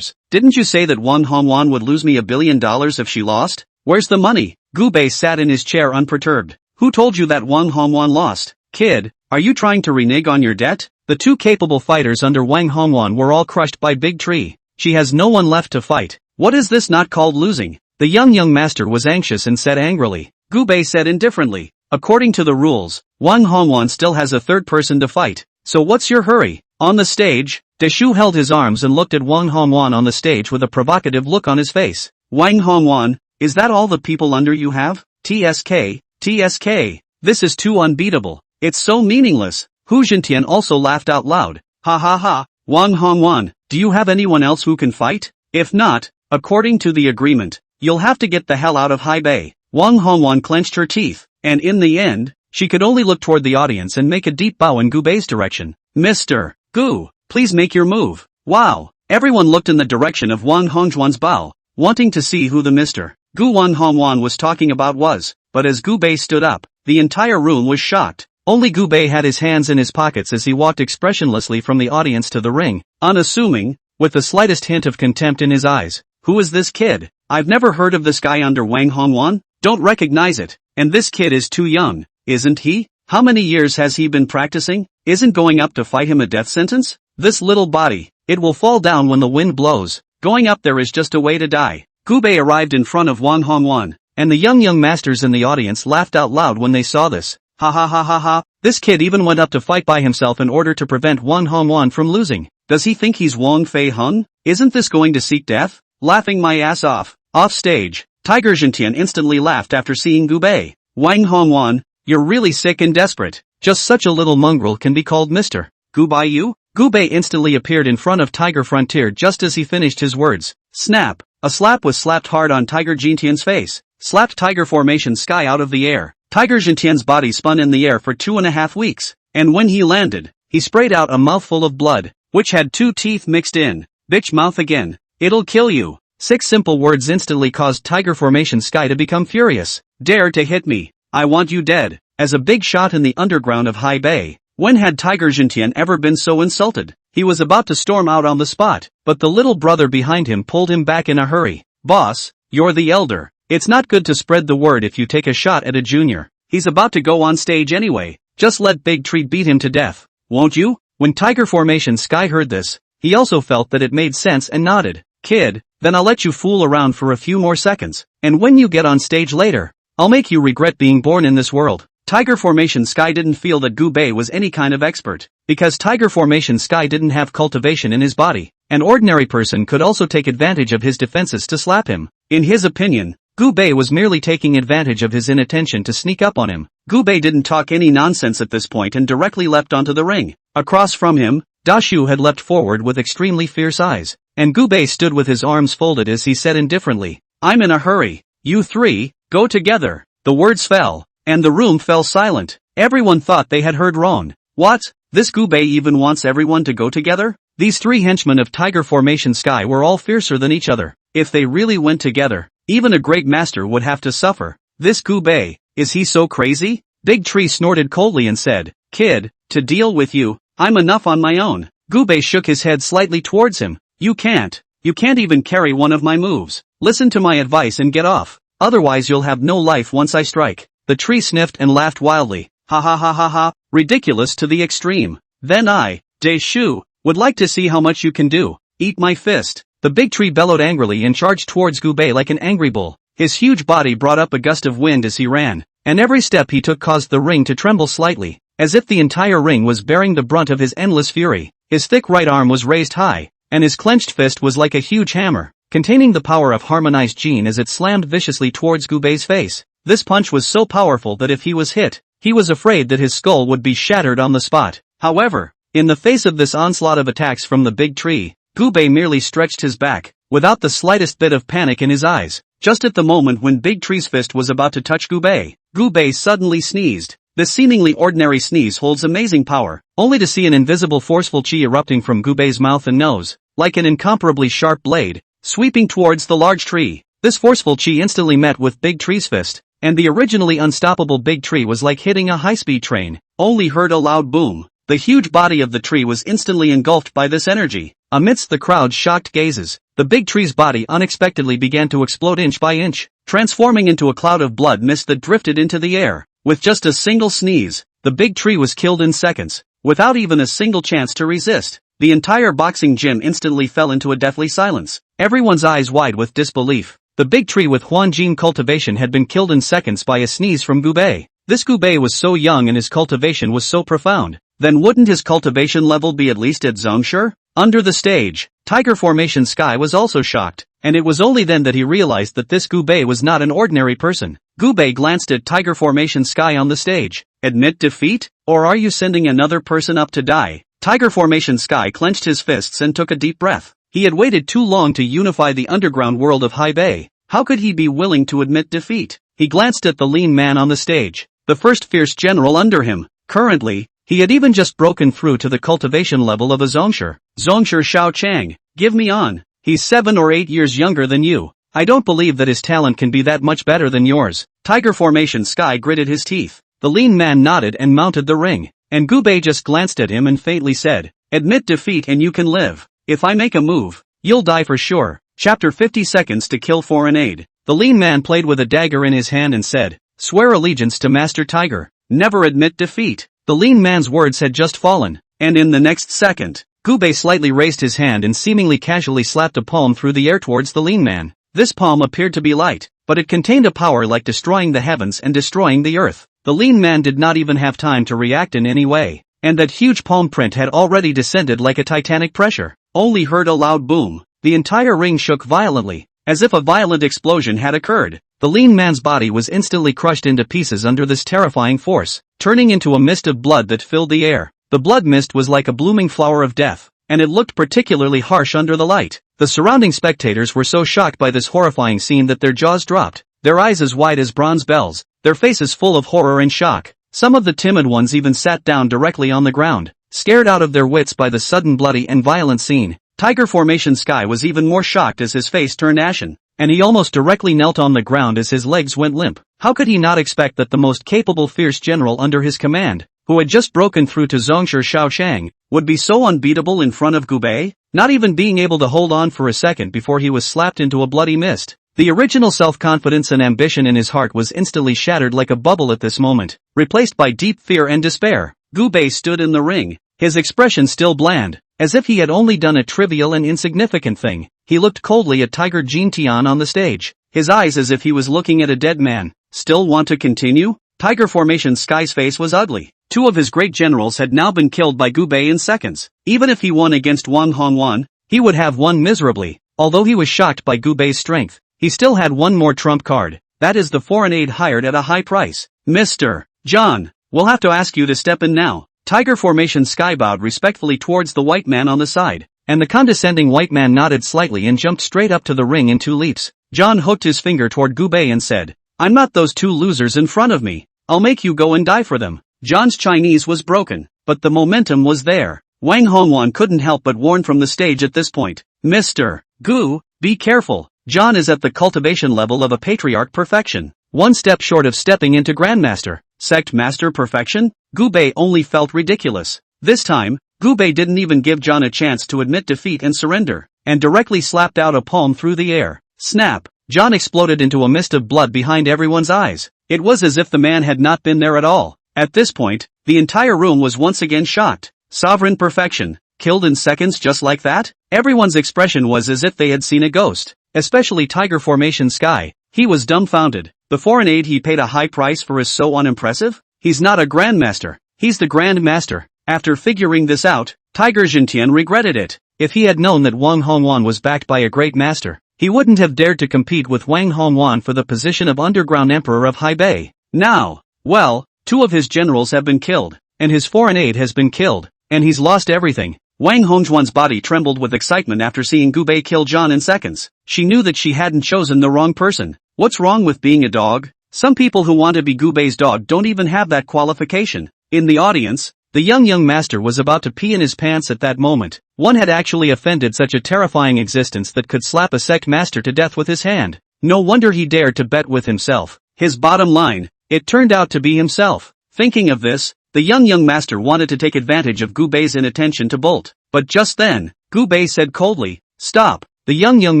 Speaker 1: Didn't you say that Wang Hongwan would lose me $1 billion if she lost? Where's the money?" Gubei sat in his chair unperturbed. "Who told you that Wang Hongwan lost? Kid, are you trying to renege on your debt?" The 2 capable fighters under Wang Hongwan were all crushed by Big Tree. She has no one left to fight. What is this not called losing? The young master was anxious and said angrily. Gubei said indifferently, "According to the rules, Wang Hongwan still has a 3rd person to fight. so what's your hurry? On the stage, Deshu held his arms and looked at Wang Hongwan on the stage with a provocative look on his face. Wang Hongwan, is that all the people under you have? TSK, TSK. This is too unbeatable. It's so meaningless. Hu Jintian also laughed out loud. Ha ha ha. Wang Hongwan, do you have anyone else who can fight? If not, according to the agreement, you'll have to get the hell out of Haibei. Wang Hongwan clenched her teeth, and in the end, she could only look toward the audience and make a deep bow in Gu Bei's direction. Mr. Gu, please make your move. Wow. Everyone looked in the direction of Wang Hongjuan's bow, wanting to see who the Mr. Gu Wang Hongwan was talking about was, but as Gu Bei stood up, the entire room was shocked. Only Gu Bei had his hands in his pockets as he walked expressionlessly from the audience to the ring, unassuming, with the slightest hint of contempt in his eyes. Who is this kid? I've never heard of this guy under Wang Hongwan. Don't recognize it. And this kid is too young, isn't he? How many years has he been practicing? Isn't going up to fight him a death sentence? This little body, it will fall down when the wind blows. Going up there is just a way to die. Gu Bei arrived in front of Wang Hongwan, and the young masters in the audience laughed out loud when they saw this. Ha ha ha ha ha. This kid even went up to fight by himself in order to prevent Wang Hongwan from losing. Does he think he's Wang Fei Hung? Isn't this going to seek death? Laughing my ass off. Off stage, Tiger Jintian instantly laughed after seeing Gu Bei. Wang Hongwan, you're really sick and desperate. Just such a little mongrel can be called Mr. Gu Bei you? Gu Bei instantly appeared in front of Tiger Frontier just as he finished his words. Snap. A slap was slapped hard on Tiger Jintian's face. Slapped Tiger Formation Sky out of the air. Tiger Jintian's body spun in the air for 2.5 weeks, and when he landed, he sprayed out a mouthful of blood, which had 2 teeth mixed in. Bitch mouth again. It'll kill you. 6 simple words instantly caused Tiger Formation Sky to become furious. Dare to hit me. I want you dead. As a big shot in the underground of Haibei. When had Tiger Jintian ever been so insulted? He was about to storm out on the spot, but the little brother behind him pulled him back in a hurry. Boss, you're the elder. It's not good to spread the word if you take a shot at a junior. He's about to go on stage anyway. Just let Big Tree beat him to death. Won't you? When Tiger Formation Sky heard this, he also felt that it made sense and nodded. Kid, then I'll let you fool around for a few more seconds, and when you get on stage later, I'll make you regret being born in this world. Tiger Formation Sky didn't feel that Gu Bei was any kind of expert, because Tiger Formation Sky didn't have cultivation in his body. An ordinary person could also take advantage of his defenses to slap him. In his opinion, Gu Bei was merely taking advantage of his inattention to sneak up on him. Gu Bei didn't talk any nonsense at this point and directly leapt onto the ring. Across from him, Da Shu had leapt forward with extremely fierce eyes, and Gu Bei stood with his arms folded as he said indifferently, I'm in a hurry. You 3, go together. The words fell, and the room fell silent. Everyone thought they had heard wrong. What? This Gu Bei even wants everyone to go together? These 3 henchmen of Tiger Formation Sky were all fiercer than each other. If they really went together, even a great master would have to suffer. This Gu Bei, is he so crazy? Big Tree snorted coldly and said, Kid, to deal with you, I'm enough on my own. Gu Bei shook his head slightly towards him. You can't even carry one of my moves. Listen to my advice and get off. Otherwise you'll have no life once I strike. The tree sniffed and laughed wildly. Ha ha ha ha ha, ridiculous to the extreme. Then I, De Shu, would like to see how much you can do. Eat my fist. The big tree bellowed angrily and charged towards Gu Bei like an angry bull. His huge body brought up a gust of wind as he ran, and every step he took caused the ring to tremble slightly, as if the entire ring was bearing the brunt of his endless fury. His thick right arm was raised high, and his clenched fist was like a huge hammer, containing the power of harmonized gene as it slammed viciously towards Gu Bei's face. This punch was so powerful that if he was hit, he was afraid that his skull would be shattered on the spot. However, in the face of this onslaught of attacks from the big tree, Gu Bei merely stretched his back, without the slightest bit of panic in his eyes. Just at the moment when Big Tree's fist was about to touch Gu Bei suddenly sneezed. This seemingly ordinary sneeze holds amazing power, only to see an invisible forceful chi erupting from Gu Bei's mouth and nose, like an incomparably sharp blade, sweeping towards the large tree. This forceful chi instantly met with Big Tree's fist, and the originally unstoppable Big Tree was like hitting a high-speed train, only heard a loud boom. The huge body of the tree was instantly engulfed by this energy. Amidst the crowd's shocked gazes, the big tree's body unexpectedly began to explode inch by inch, transforming into a cloud of blood mist that drifted into the air. With just a single sneeze, the big tree was killed in seconds, without even a single chance to resist. The entire boxing gym instantly fell into a deathly silence, everyone's eyes wide with disbelief. The big tree with Huanjin cultivation had been killed in seconds by a sneeze from Gu Bei. This Gu Bei was so young and his cultivation was so profound. then wouldn't his cultivation level be at least at Zhongshu? Under the stage, Tiger Formation Sky was also shocked, and it was only then that he realized that this Gubei was not an ordinary person. Gubei glanced at Tiger Formation Sky on the stage. Admit defeat? Or are you sending another person up to die? Tiger Formation Sky clenched his fists and took a deep breath. He had waited too long to unify the underground world of Haibei. How could he be willing to admit defeat? He glanced at the lean man on the stage, the first fierce general under him. Currently, he had even just broken through to the cultivation level of a Zhongshu. Zhongshu Shao Chang, give me on. He's 7 or 8 years younger than you. I don't believe that his talent can be that much better than yours. Tiger Formation Sky gritted his teeth. The lean man nodded and mounted the ring, and Gubei just glanced at him and faintly said, admit defeat and you can live. If I make a move, you'll die for sure. Chapter 50 Seconds to Kill Foreign Aid. The lean man played with a dagger in his hand and said, swear allegiance to Master Tiger. Never admit defeat. The lean man's words had just fallen, and in the next second, Gubei slightly raised his hand and seemingly casually slapped a palm through the air towards the lean man. This palm appeared to be light, but it contained a power like destroying the heavens and destroying the earth. The lean man did not even have time to react in any way, and that huge palm print had already descended like a titanic pressure. Only heard a loud boom. The entire ring shook violently, as if a violent explosion had occurred. The lean man's body was instantly crushed into pieces under this terrifying force, turning into a mist of blood that filled the air. The blood mist was like a blooming flower of death, and it looked particularly harsh under the light. The surrounding spectators were so shocked by this horrifying scene that their jaws dropped, their eyes as wide as bronze bells, their faces full of horror and shock. Some of the timid ones even sat down directly on the ground, scared out of their wits by the sudden bloody and violent scene. Tiger Formation Sky was even more shocked as his face turned ashen, and he almost directly knelt on the ground as his legs went limp. How could he not expect that the most capable fierce general under his command, who had just broken through to Zhongshu Shao Chang, would be so unbeatable in front of Gubei? Not even being able to hold on for a second before he was slapped into a bloody mist. The original self-confidence and ambition in his heart was instantly shattered like a bubble at this moment, replaced by deep fear and despair. Gubei stood in the ring, his expression still bland, as if he had only done a trivial and insignificant thing. He looked coldly at Tiger Jintian on the stage, his eyes as if he was looking at a dead man. Still want to continue? Tiger Formation Sky's face was ugly. 2 of his great generals had now been killed by Gubei in seconds. Even if he won against Wang Hongwan, he would have won miserably. Although he was shocked by Gubei's strength, he still had one more trump card. That is the foreign aid hired at a high price. Mr. John, we'll have to ask you to step in now. Tiger Formation Sky bowed respectfully towards the white man on the side, and the condescending white man nodded slightly and jumped straight up to the ring in 2 leaps. John hooked his finger toward Gubei and said, I'm not those 2 losers in front of me. I'll make you go and die for them. John's Chinese was broken, but the momentum was there. Wang Hongwan couldn't help but warn from the stage at this point. Mr. Gu, be careful. John is at the cultivation level of a patriarch perfection. 1 step short of stepping into Grandmaster. Sect Master perfection? Gubei only felt ridiculous. This time, Gubei didn't even give John a chance to admit defeat and surrender, and directly slapped out a palm through the air. Snap! John exploded into a mist of blood behind everyone's eyes. It was as if the man had not been there at all. At this point, the entire room was once again shocked. Sovereign perfection, killed in seconds just like that? Everyone's expression was as if they had seen a ghost, especially Tiger Formation Sky. He was dumbfounded. The foreign aid he paid a high price for is so unimpressive? He's not a Grandmaster, he's the Grand Master. After figuring this out, Tiger Jintian regretted it. If he had known that Wang Hongwan was backed by a great master, he wouldn't have dared to compete with Wang Hongwan for the position of Underground Emperor of Haibei. Now, well, 2 of his generals have been killed, and his foreign aid has been killed, and he's lost everything. Wang Hongwan's body trembled with excitement after seeing Gubei kill John in seconds. She knew that she hadn't chosen the wrong person. What's wrong with being a dog? Some people who want to be Gubei's dog don't even have that qualification. In the audience, the young master was about to pee in his pants at that moment. One had actually offended such a terrifying existence that could slap a sect master to death with his hand. No wonder he dared to bet with himself. His bottom line, it turned out to be himself. Thinking of this, the young master wanted to take advantage of Gubei's inattention to bolt. But just then, Gubei said coldly, stop. The young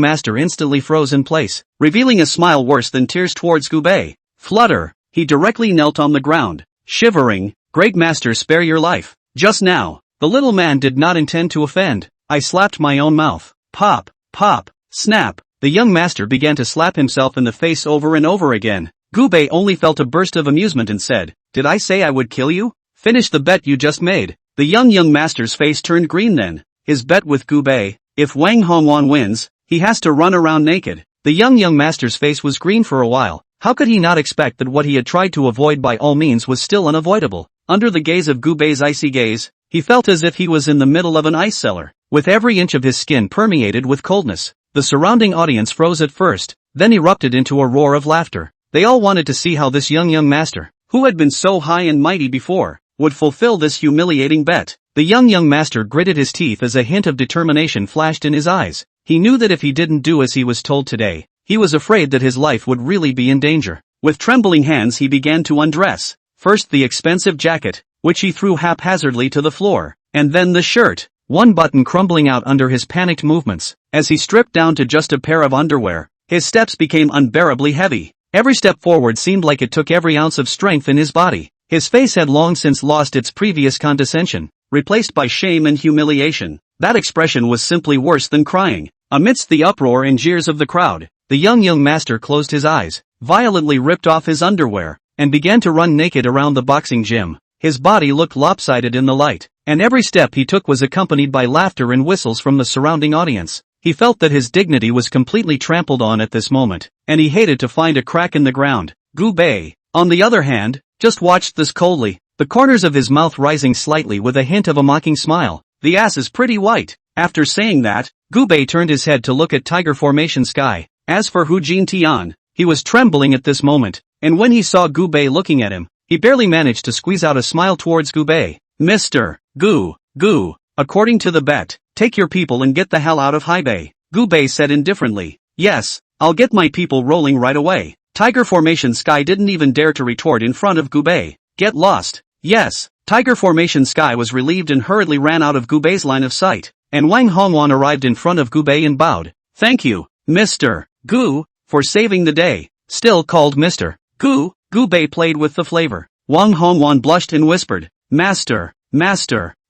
Speaker 1: master instantly froze in place, revealing a smile worse than tears towards Gubei. Flutter, he directly knelt on the ground, shivering. Great master, spare your life. Just now, the little man did not intend to offend. I slapped my own mouth. Pop, pop, snap. The young master began to slap himself in the face over and over again. Gubei only felt a burst of amusement and said, did I say I would kill you? Finish the bet you just made. The young master's face turned green then. His bet with Gu Bei, if Wang Hongwan wins, he has to run around naked. The young master's face was green for a while. How could he not expect that what he had tried to avoid by all means was still unavoidable? Under the gaze of Gu Bei's icy gaze, he felt as if he was in the middle of an ice cellar, with every inch of his skin permeated with coldness. The surrounding audience froze at first, then erupted into a roar of laughter. They all wanted to see how this young master, who had been so high and mighty before, would fulfill this humiliating bet. The young master gritted his teeth as a hint of determination flashed in his eyes. He knew that if he didn't do as he was told today, he was afraid that his life would really be in danger. With trembling hands he began to undress, first the expensive jacket, which he threw haphazardly to the floor, and then the shirt, one button crumbling out under his panicked movements. As he stripped down to just a pair of underwear, his steps became unbearably heavy. Every step forward seemed like it took every ounce of strength in his body. His face had long since lost its previous condescension, replaced by shame and humiliation. That expression was simply worse than crying. Amidst the uproar and jeers of the crowd, the young master closed his eyes, violently ripped off his underwear, and began to run naked around the boxing gym. His body looked lopsided in the light, and every step he took was accompanied by laughter and whistles from the surrounding audience. He felt that his dignity was completely trampled on at this moment, and he hated to find a crack in the ground. Gu Bei, on the other hand, just watched this coldly, the corners of his mouth rising slightly with a hint of a mocking smile. The ass is pretty white. After saying that, Gu Bei turned his head to look at Tiger Formation Sky. As for Hu Jintian, he was trembling at this moment, and when he saw Gu Bei looking at him, he barely managed to squeeze out a smile towards Gu Bei. Mr. Gu, according to the bet, take your people and get the hell out of Haibei. Gu Bei said indifferently. Yes, I'll get my people rolling right away. Tiger Formation Sky didn't even dare to retort in front of Gu Bei. Get lost. Yes. Tiger Formation Sky was relieved and hurriedly ran out of Gu Bei's line of sight, and Wang Hongwan arrived in front of Gu Bei and bowed. Thank you, Mr. Gu, for saving the day. Still called Mr. Gu, Gu Bei played with the flavor. Wang Hongwan blushed and whispered, Master,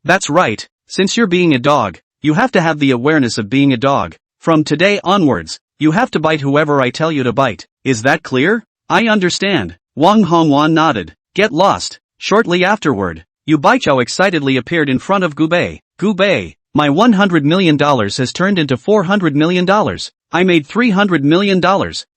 Speaker 1: that's right, since you're being a dog, you have to have the awareness of being a dog. From today onwards, you have to bite whoever I tell you to bite. Is that clear? I understand. Wang Hongwan nodded. Get lost. Shortly afterward, Yu Baichao excitedly appeared in front of Gu Bei. Gu Bei, my $100 million has turned into $400 million. I made $300 million.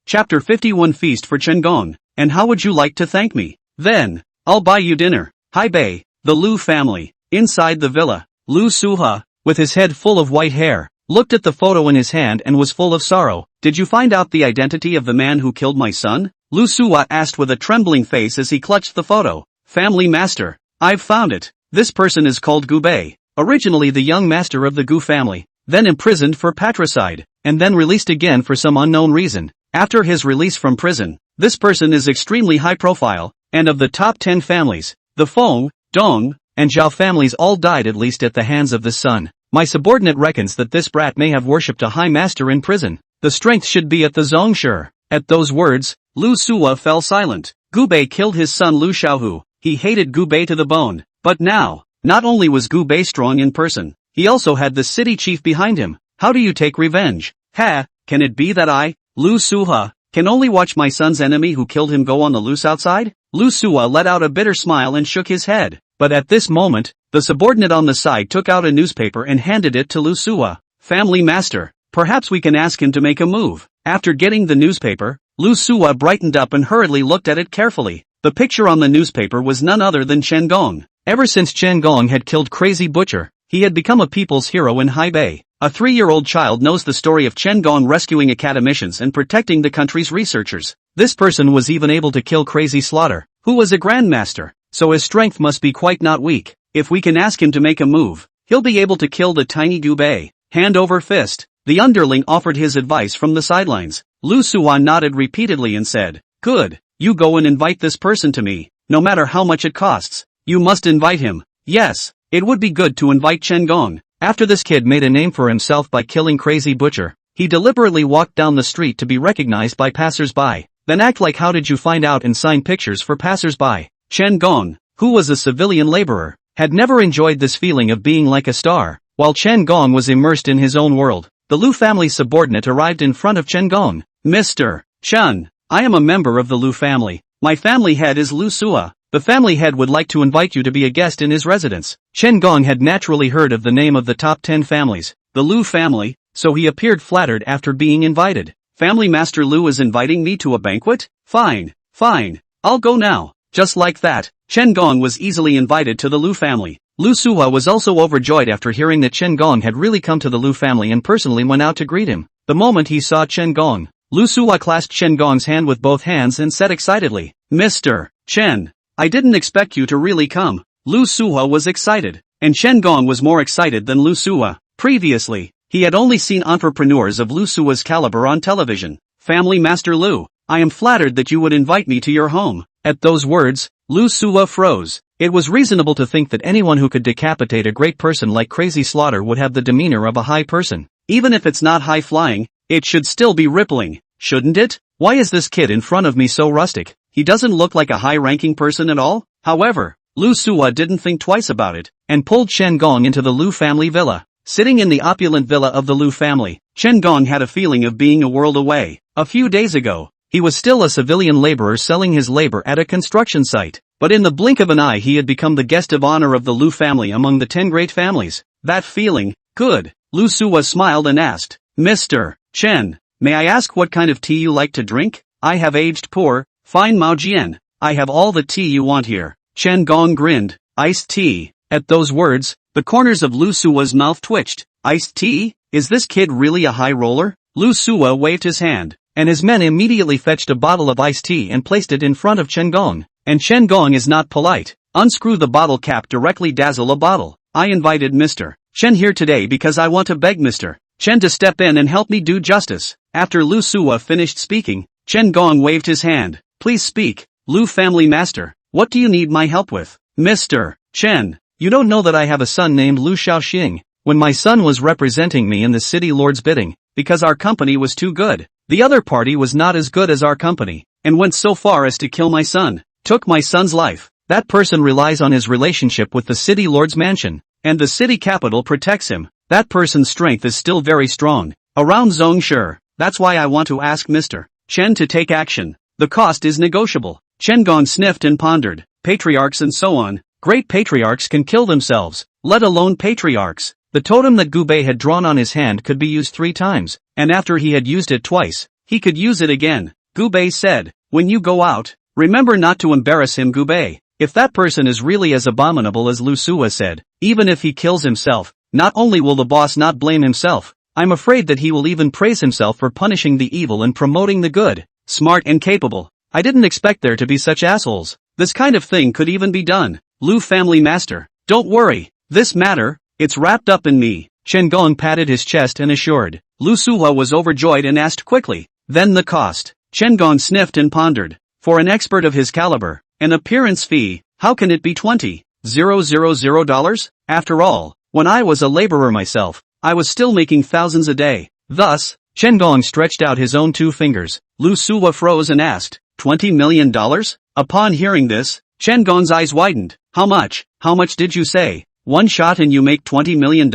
Speaker 1: Chapter 51 Feast for Chen Gong. And how would you like to thank me? Then, I'll buy you dinner. Hai Bei, the Lu family. Inside the villa, Lu Suha, with his head full of white hair, looked at the photo in his hand and was full of sorrow. Did you find out the identity of the man who killed my son? Lu Suha asked with a trembling face as he clutched the photo. Family master, I've found it. This person is called Gu Bei, originally the young master of the Gu family, then imprisoned for patricide, and then released again for some unknown reason. After his release from prison, this person is extremely high profile, and of the top 10 families, the Feng, Dong, and Zhao families all died at least at the hands of this son. My subordinate reckons that this brat may have worshipped a high master in prison. The strength should be at the Zongshi. At those words, Lu Suwa fell silent. Gu Bei killed his son Lu Xiaohu. He hated Gu Bei to the bone. But now, not only was Gu Bei strong in person, he also had the city chief behind him. How do you take revenge? Ha, can it be that I, Lu Suha, can only watch my son's enemy who killed him go on the loose outside? Lu Suha let out a bitter smile and shook his head. But at this moment, the subordinate on the side took out a newspaper and handed it to Lu Suha. Family master, perhaps we can ask him to make a move. After getting the newspaper, Lu Suha brightened up and hurriedly looked at it carefully. The picture on the newspaper was none other than Chen Gong. Ever since Chen Gong had killed Crazy Butcher, he had become a people's hero in Haibei. A 3-year-old child knows the story of Chen Gong rescuing academicians and protecting the country's researchers. This person was even able to kill Crazy Slaughter, who was a grandmaster, so his strength must be quite not weak. If we can ask him to make a move, he'll be able to kill the tiny Gu Bei. Hand over fist. The underling offered his advice from the sidelines. Lu Suan nodded repeatedly and said, Good, you go and invite this person to me, no matter how much it costs. You must invite him. Yes, it would be good to invite Chen Gong. After this kid made a name for himself by killing Crazy Butcher, he deliberately walked down the street to be recognized by passers-by. Then act like how did you find out and sign pictures for passers-by. Chen Gong, who was a civilian laborer, had never enjoyed this feeling of being like a star. While Chen Gong was immersed in his own world, the Lu family subordinate arrived in front of Chen Gong. Mr. Chen, I am a member of the Lu family. My family head is Lu Sua. The family head would like to invite you to be a guest in his residence. Chen Gong had naturally heard of the name of the top 10 families, the Lu family, so he appeared flattered after being invited. Family Master Lu is inviting me to a banquet? Fine, I'll go now. Just like that, Chen Gong was easily invited to the Lu family. Lu Suhua was also overjoyed after hearing that Chen Gong had really come to the Lu family and personally went out to greet him. The moment he saw Chen Gong, Lu Suhua clasped Chen Gong's hand with both hands and said excitedly, "Mr. Chen, I didn't expect you to really come." Lu Suhua was excited, and Chen Gong was more excited than Lu Suhua. Previously, he had only seen entrepreneurs of Lu Suhua's caliber on television. "Family Master Lu, I am flattered that you would invite me to your home." At those words, Lu Suhua froze. It was reasonable to think that anyone who could decapitate a great person like Crazy Slaughter would have the demeanor of a high person. Even if it's not high-flying, it should still be rippling, shouldn't it? Why is this kid in front of me so rustic? He doesn't look like a high-ranking person at all? However, Lu Suhua didn't think twice about it, and pulled Chen Gong into the Lu family villa. Sitting in the opulent villa of the Lu family, Chen Gong had a feeling of being a world away. A few days ago, he was still a civilian laborer selling his labor at a construction site. But in the blink of an eye he had become the guest of honor of the Lu family among the 10 great families. That feeling, good. Lu Suhua smiled and asked, "Mr. Chen, may I ask what kind of tea you like to drink?" "I have aged poor, fine Mao Jian. I have all the tea you want here." Chen Gong grinned. "Iced tea." At those words, the corners of Lu Suhua's mouth twitched. "Iced tea? Is this kid really a high roller?" Lu Suhua waved his hand, and his men immediately fetched a bottle of iced tea and placed it in front of Chen Gong. And Chen Gong is not polite. Unscrew the bottle cap, directly dazzle a bottle. "I invited Mr. Chen here today because I want to beg Mr. Chen to step in and help me do justice." After Lu Suhua finished speaking, Chen Gong waved his hand. "Please speak, Lu family master. What do you need my help with?" "Mr. Chen, you don't know that I have a son named Lu Xiaoxing. When my son was representing me in the city lord's bidding, because our company was too good, the other party was not as good as our company, and went so far as to kill my son. Took my son's life. That person relies on his relationship with the city lord's mansion, and the city capital protects him. That person's strength is still very strong, around Zhongshe. That's why I want to ask Mr. Chen to take action. The cost is negotiable." Chen Gong sniffed and pondered. Patriarchs and so on. Great patriarchs can kill themselves, let alone patriarchs. The totem that Gu Bei had drawn on his hand could be used 3 times, and after he had used it twice, he could use it again. Gu Bei said, "When you go out, remember not to embarrass him, Gu Bei." If that person is really as abominable as Lu Suhua said, even if he kills himself, not only will the boss not blame himself, I'm afraid that he will even praise himself for punishing the evil and promoting the good. Smart and capable. I didn't expect there to be such assholes. This kind of thing could even be done. Lu family master, don't worry. This matter, it's wrapped up in me. Chen Gong patted his chest and assured. Lu Suhua was overjoyed and asked quickly, "Then the cost?" Chen Gong sniffed and pondered. "For an expert of his caliber, an appearance fee, how can it be $20,000? After all, when I was a laborer myself, I was still making thousands a day." Thus, Chen Gong stretched out his own 2 fingers. Lu Suhua froze and asked, $20 million? Upon hearing this, Chen Gong's eyes widened. How much? How much did you say? One shot and you make $20 million?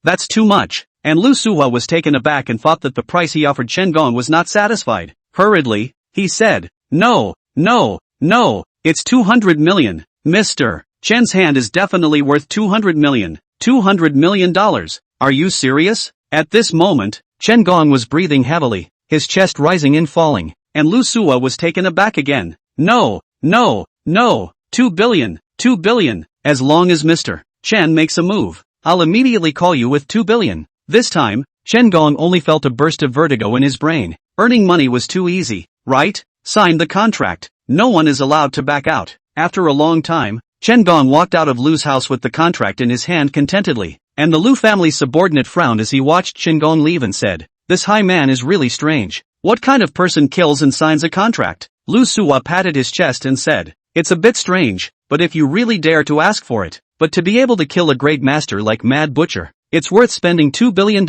Speaker 1: That's too much. And Lu Suhua was taken aback and thought that the price he offered Chen Gong was not satisfied. Hurriedly, he said, No, it's 200 million. Mr. Chen's hand is definitely worth 200 million. $200 million. Are you serious? At this moment, Chen Gong was breathing heavily, his chest rising and falling, and Lu Suhua was taken aback again. No, 2 billion. As long as Mr. Chen makes a move, I'll immediately call you with 2 billion. This time, Chen Gong only felt a burst of vertigo in his brain. Earning money was too easy, right? Sign the contract. No one is allowed to back out. After a long time, Chen Gong walked out of Lu's house with the contract in his hand contentedly, and the Lu family's subordinate frowned as he watched Chen Gong leave and said, "This high man is really strange. What kind of person kills and signs a contract?" Lu Suhua patted his chest and said, "It's a bit strange, but if you really dare to ask for it, but to be able to kill a great master like Mad Butcher, it's worth spending $2 billion.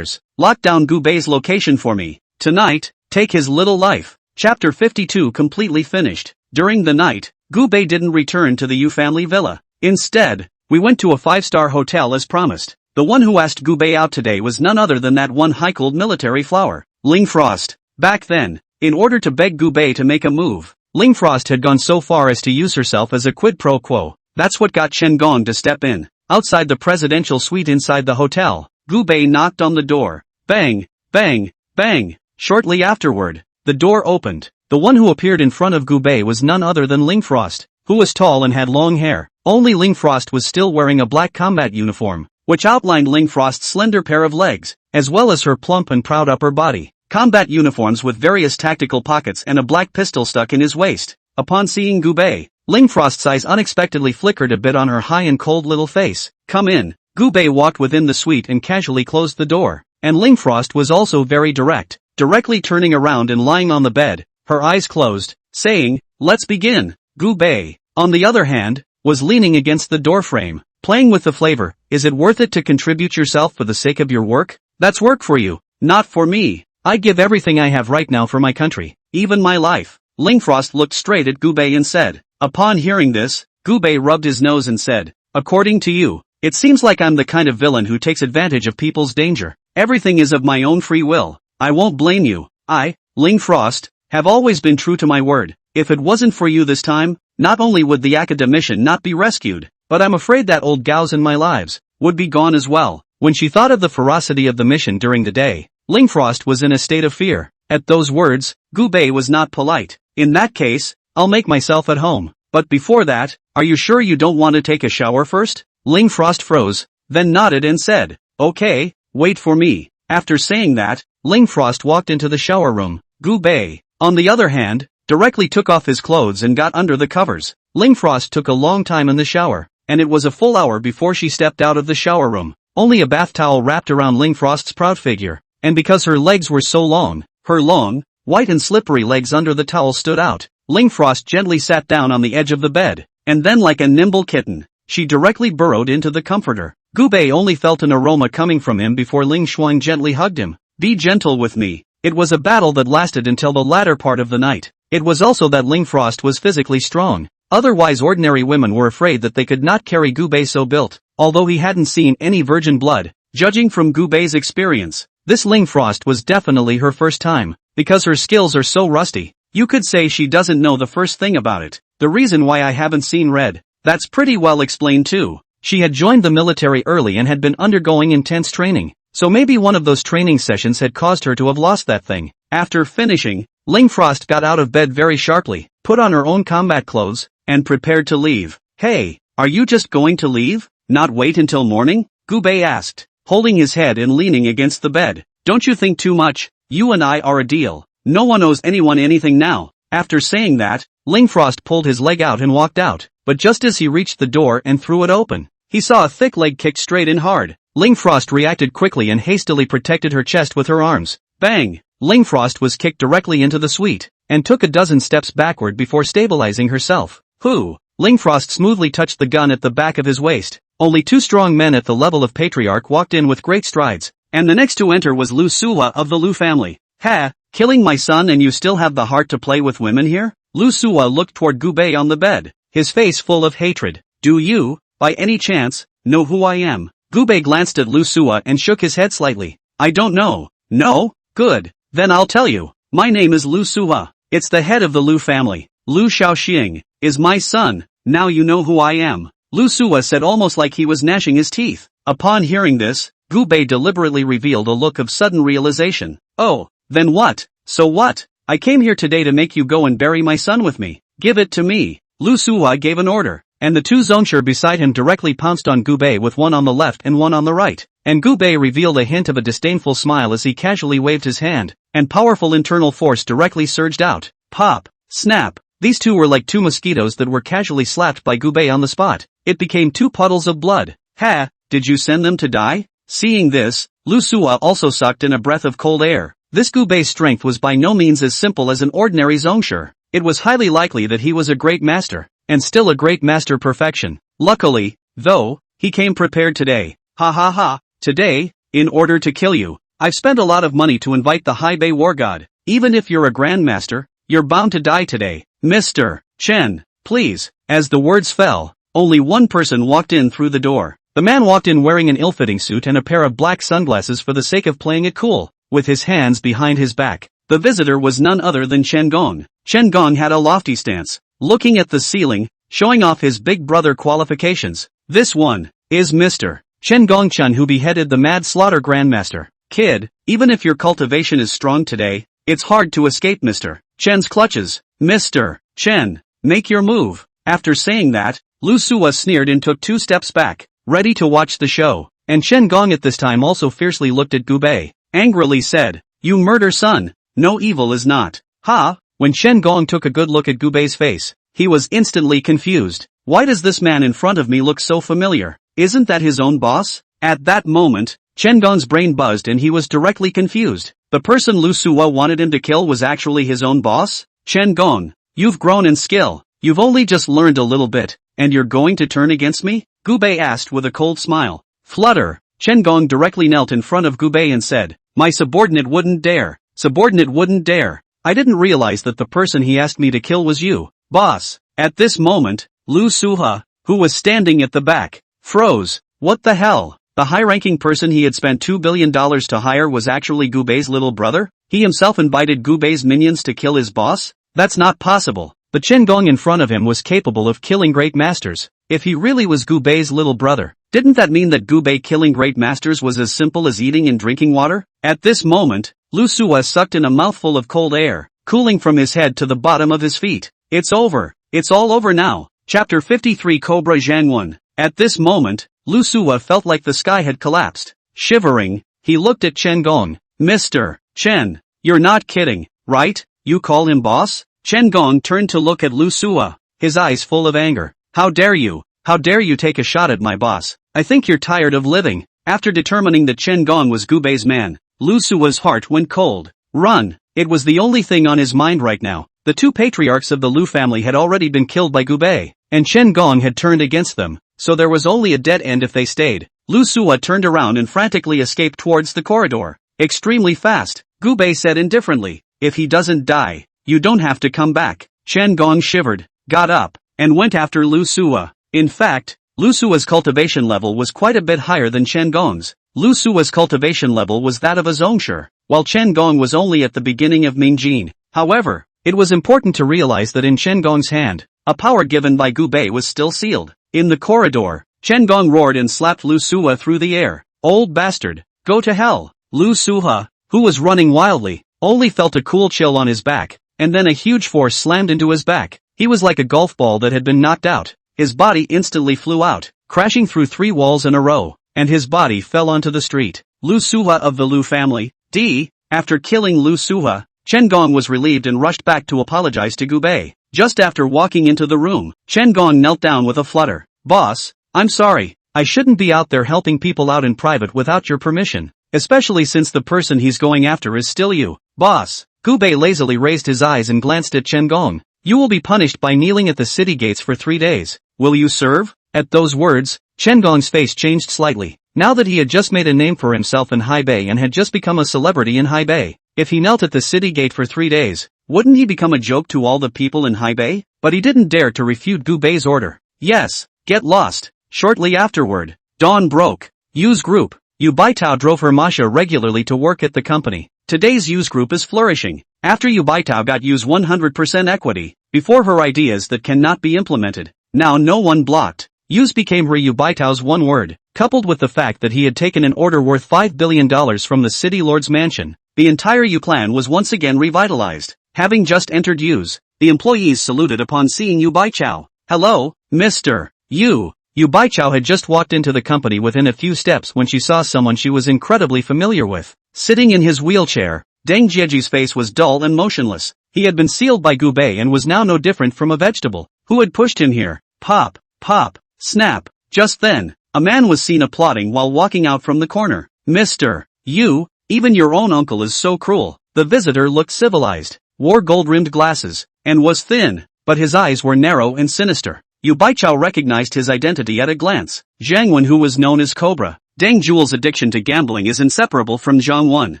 Speaker 1: Lock down Gu Bei's location for me. Tonight, take his little life." Chapter 52 completely finished. During the night, Gu Bei didn't return to the Yu family villa. Instead, we went to a 5-star hotel as promised. The one who asked Gu Bei out today was none other than that one high-cooled military flower, Ling Frost. Back then, in order to beg Gu Bei to make a move, Ling Frost had gone so far as to use herself as a quid pro quo. That's what got Chen Gong to step in. Outside the presidential suite inside the hotel, Gu Bei knocked on the door. Bang, bang, bang. Shortly afterward, the door opened. The one who appeared in front of Gu Bei was none other than Ling Frost, who was tall and had long hair. Only Ling Frost was still wearing a black combat uniform, which outlined Ling Frost's slender pair of legs, as well as her plump and proud upper body. Combat uniforms with various tactical pockets and a black pistol stuck in his waist. Upon seeing Gu Bei, Ling Frost's eyes unexpectedly flickered a bit on her high and cold little face. Come in. Gu Bei walked within the suite and casually closed the door. And Ling Frost was also very direct, directly turning around and lying on the bed, her eyes closed, saying, "Let's begin." Gu Bei, on the other hand, was leaning against the doorframe, playing with the flavor. Is it worth it to contribute yourself for the sake of your work? That's work for you, not for me. I give everything I have right now for my country, even my life. Ling Frost looked straight at Gu Bei and said. Upon hearing this, Gu Bei rubbed his nose and said, according to you, it seems like I'm the kind of villain who takes advantage of people's danger. Everything is of my own free will. I won't blame you. I, Ling Frost, have always been true to my word. If it wasn't for you this time, not only would the academician not be rescued, but I'm afraid that old gal's in my lives would be gone as well. When she thought of the ferocity of the mission during the day, Ling Frost was in a state of fear. At those words, Gu Bei was not polite. In that case, I'll make myself at home. But before that, are you sure you don't want to take a shower first? Ling Frost froze, then nodded and said, okay, wait for me. After saying that, Ling Frost walked into the shower room. Gu Bei, on the other hand, directly took off his clothes and got under the covers. Ling Frost took a long time in the shower, and it was a full hour before she stepped out of the shower room. Only a bath towel wrapped around Ling Frost's proud figure, and because her legs were so long, her long, white and slippery legs under the towel stood out. Ling Frost gently sat down on the edge of the bed, and then like a nimble kitten, she directly burrowed into the comforter. Gu Bei only felt an aroma coming from him before Ling Xuan gently hugged him. Be gentle with me. It was a battle that lasted until the latter part of the night. It was also that Ling Frost was physically strong. Otherwise ordinary women were afraid that they could not carry Gu Bei so built. Although he hadn't seen any virgin blood, judging from Gu Bei's experience, this Ling Frost was definitely her first time. Because her skills are so rusty, you could say she doesn't know the first thing about it. The reason why I haven't seen red, that's pretty well explained too. She had joined the military early and had been undergoing intense training, so maybe one of those training sessions had caused her to have lost that thing. After finishing, Ling Frost got out of bed very sharply, put on her own combat clothes, and prepared to leave. Hey, are you just going to leave? Not wait until morning? Gu Bei asked, holding his head and leaning against the bed. Don't you think too much? You and I are a deal. No one owes anyone anything now. After saying that, Ling Frost pulled his leg out and walked out, but just as he reached the door and threw it open, he saw a thick leg kicked straight in hard. Ling Frost reacted quickly and hastily protected her chest with her arms. Bang! Ling Frost was kicked directly into the suite, and took a dozen steps backward before stabilizing herself. Who? Ling Frost smoothly touched the gun at the back of his waist. Only two strong men at the level of patriarch walked in with great strides, and the next to enter was Lu Suwa of the Lu family. Ha! Killing my son and you still have the heart to play with women here? Lu Suwa looked toward Gu Bei on the bed, his face full of hatred. Do you, by any chance, know who I am? Gu Bei glanced at Lu Suwa and shook his head slightly. I don't know. No? Good. Then I'll tell you. My name is Lu Suwa. It's the head of the Lu family. Lu Shaoxing is my son. Now you know who I am. Lu Suwa said almost like he was gnashing his teeth. Upon hearing this, Gu Bei deliberately revealed a look of sudden realization. Oh, then what? So what? I came here today to make you go and bury my son with me. Give it to me. Lu Suwa gave an order, and the two zonshur beside him directly pounced on Gu Bei with one on the left and one on the right. And Gu Bei revealed a hint of a disdainful smile as he casually waved his hand, and powerful internal force directly surged out. Pop! Snap! These two were like two mosquitoes that were casually slapped by Gu Bei on the spot. It became two puddles of blood. Ha! Did you send them to die? Seeing this, Lu Suwa also sucked in a breath of cold air. This Gu Bei's strength was by no means as simple as an ordinary zonshur. It was highly likely that he was a great master, and still a great master perfection. Luckily, though, he came prepared today. Ha ha ha. Today, in order to kill you, I've spent a lot of money to invite the High Bei War God. Even if you're a grandmaster, you're bound to die today. Mr. Chen, please. As the words fell, only one person walked in through the door. The man walked in wearing an ill-fitting suit and a pair of black sunglasses for the sake of playing it cool, with his hands behind his back. The visitor was none other than Chen Gong. Chen Gong had a lofty stance, looking at the ceiling, showing off his big brother qualifications. This one is Mr. Chen Gongchun, who beheaded the Mad Slaughter Grandmaster. Kid, even if your cultivation is strong today, it's hard to escape Mr. Chen's clutches. Mr. Chen, make your move. After saying that, Lu Suwa sneered and took 2 steps back, ready to watch the show. And Chen Gong at this time also fiercely looked at Gu Bei, angrily said, "You murder son, no evil is not." Ha! When Chen Gong took a good look at Gu Bei's face, he was instantly confused. Why does this man in front of me look so familiar? Isn't that his own boss? At that moment, Chen Gong's brain buzzed and he was directly confused. The person Lu Suwa wanted him to kill was actually his own boss? Chen Gong, you've grown in skill. You've only just learned a little bit, and you're going to turn against me? Gu Bei asked with a cold smile. Flutter. Chen Gong directly knelt in front of Gu Bei and said, "My subordinate wouldn't dare. Subordinate wouldn't dare. I didn't realize that the person he asked me to kill was you, boss." At this moment, Lu Suha, who was standing at the back, froze. What the hell? The high-ranking person he had spent $2 billion to hire was actually Gu Bei's little brother? He himself invited Gu Bei's minions to kill his boss? That's not possible. The Chen Gong in front of him was capable of killing great masters. If he really was Gu Bei's little brother, didn't that mean that Gu Bei killing great masters was as simple as eating and drinking water? At this moment, Lu Suwa sucked in a mouthful of cold air, cooling from his head to the bottom of his feet. It's over. It's all over now. Chapter 53 Cobra Zhangwen. At this moment, Lu Suwa felt like the sky had collapsed. Shivering, he looked at Chen Gong. Mr. Chen, you're not kidding, right? You call him boss? Chen Gong turned to look at Lu Suwa, his eyes full of anger. How dare you? How dare you take a shot at my boss? I think you're tired of living. After determining that Chen Gong was Gu Bei's man, Lu Suwa's heart went cold. Run! It was the only thing on his mind right now. The 2 patriarchs of the Lu family had already been killed by Gu Bei, and Chen Gong had turned against them, so there was only a dead end if they stayed. Lu Suwa turned around and frantically escaped towards the corridor. Extremely fast, Gu Bei said indifferently, "If he doesn't die, you don't have to come back." Chen Gong shivered, got up, and went after Lu Suwa. In fact, Lu Suwa's cultivation level was quite a bit higher than Chen Gong's. Lu Suwa's cultivation level was that of a Zhongsher, while Chen Gong was only at the beginning of Mingjin. However, it was important to realize that in Chen Gong's hand, a power given by Gu Bei was still sealed. In the corridor, Chen Gong roared and slapped Lu Suwa through the air. "Old bastard, go to hell." Lu Suha, who was running wildly, only felt a cool chill on his back, and then a huge force slammed into his back. He was like a golf ball that had been knocked out. His body instantly flew out, crashing through 3 walls in a row, and his body fell onto the street. Lu Suha of the Lu family, D. After killing Lu Suha, Chen Gong was relieved and rushed back to apologize to Gu Bei. Just after walking into the room, Chen Gong knelt down with a flutter. "Boss, I'm sorry. I shouldn't be out there helping people out in private without your permission, especially since the person he's going after is still you, boss." Gu Bei lazily raised his eyes and glanced at Chen Gong. "You will be punished by kneeling at the city gates for 3 days. Will you serve?" At those words, Chen Gong's face changed slightly. Now that he had just made a name for himself in Haibei and had just become a celebrity in Haibei, if he knelt at the city gate for 3 days, wouldn't he become a joke to all the people in Haibei? But he didn't dare to refute Gu Bei's order. Yes, get lost. Shortly afterward, dawn broke. Yu's group. Yu Baitao drove her Masha regularly to work at the company. Today's Yu's group is flourishing. After Yu Baitao got Yu's 100% equity, before her ideas that cannot be implemented, now no one blocked. Yu's became Yu Baitao's one word, coupled with the fact that he had taken an order worth $5 billion from the city lord's mansion. The entire Yu clan was once again revitalized. Having just entered Yu's, the employees saluted upon seeing Yu Baichao. "Hello, Mr. Yu." Yu Baichao had just walked into the company within a few steps when she saw someone she was incredibly familiar with. Sitting in his wheelchair, Deng Jieju's face was dull and motionless. He had been sealed by Gu Bei and was now no different from a vegetable. Who had pushed him here? Pop, pop, snap. Just then, a man was seen applauding while walking out from the corner. "Mr. Yu, even your own uncle is so cruel." The visitor looked civilized, wore gold-rimmed glasses, and was thin, but his eyes were narrow and sinister. Yu Baichao recognized his identity at a glance. Zhang Wen, who was known as Cobra. Deng Juel's addiction to gambling is inseparable from Zhang Wen.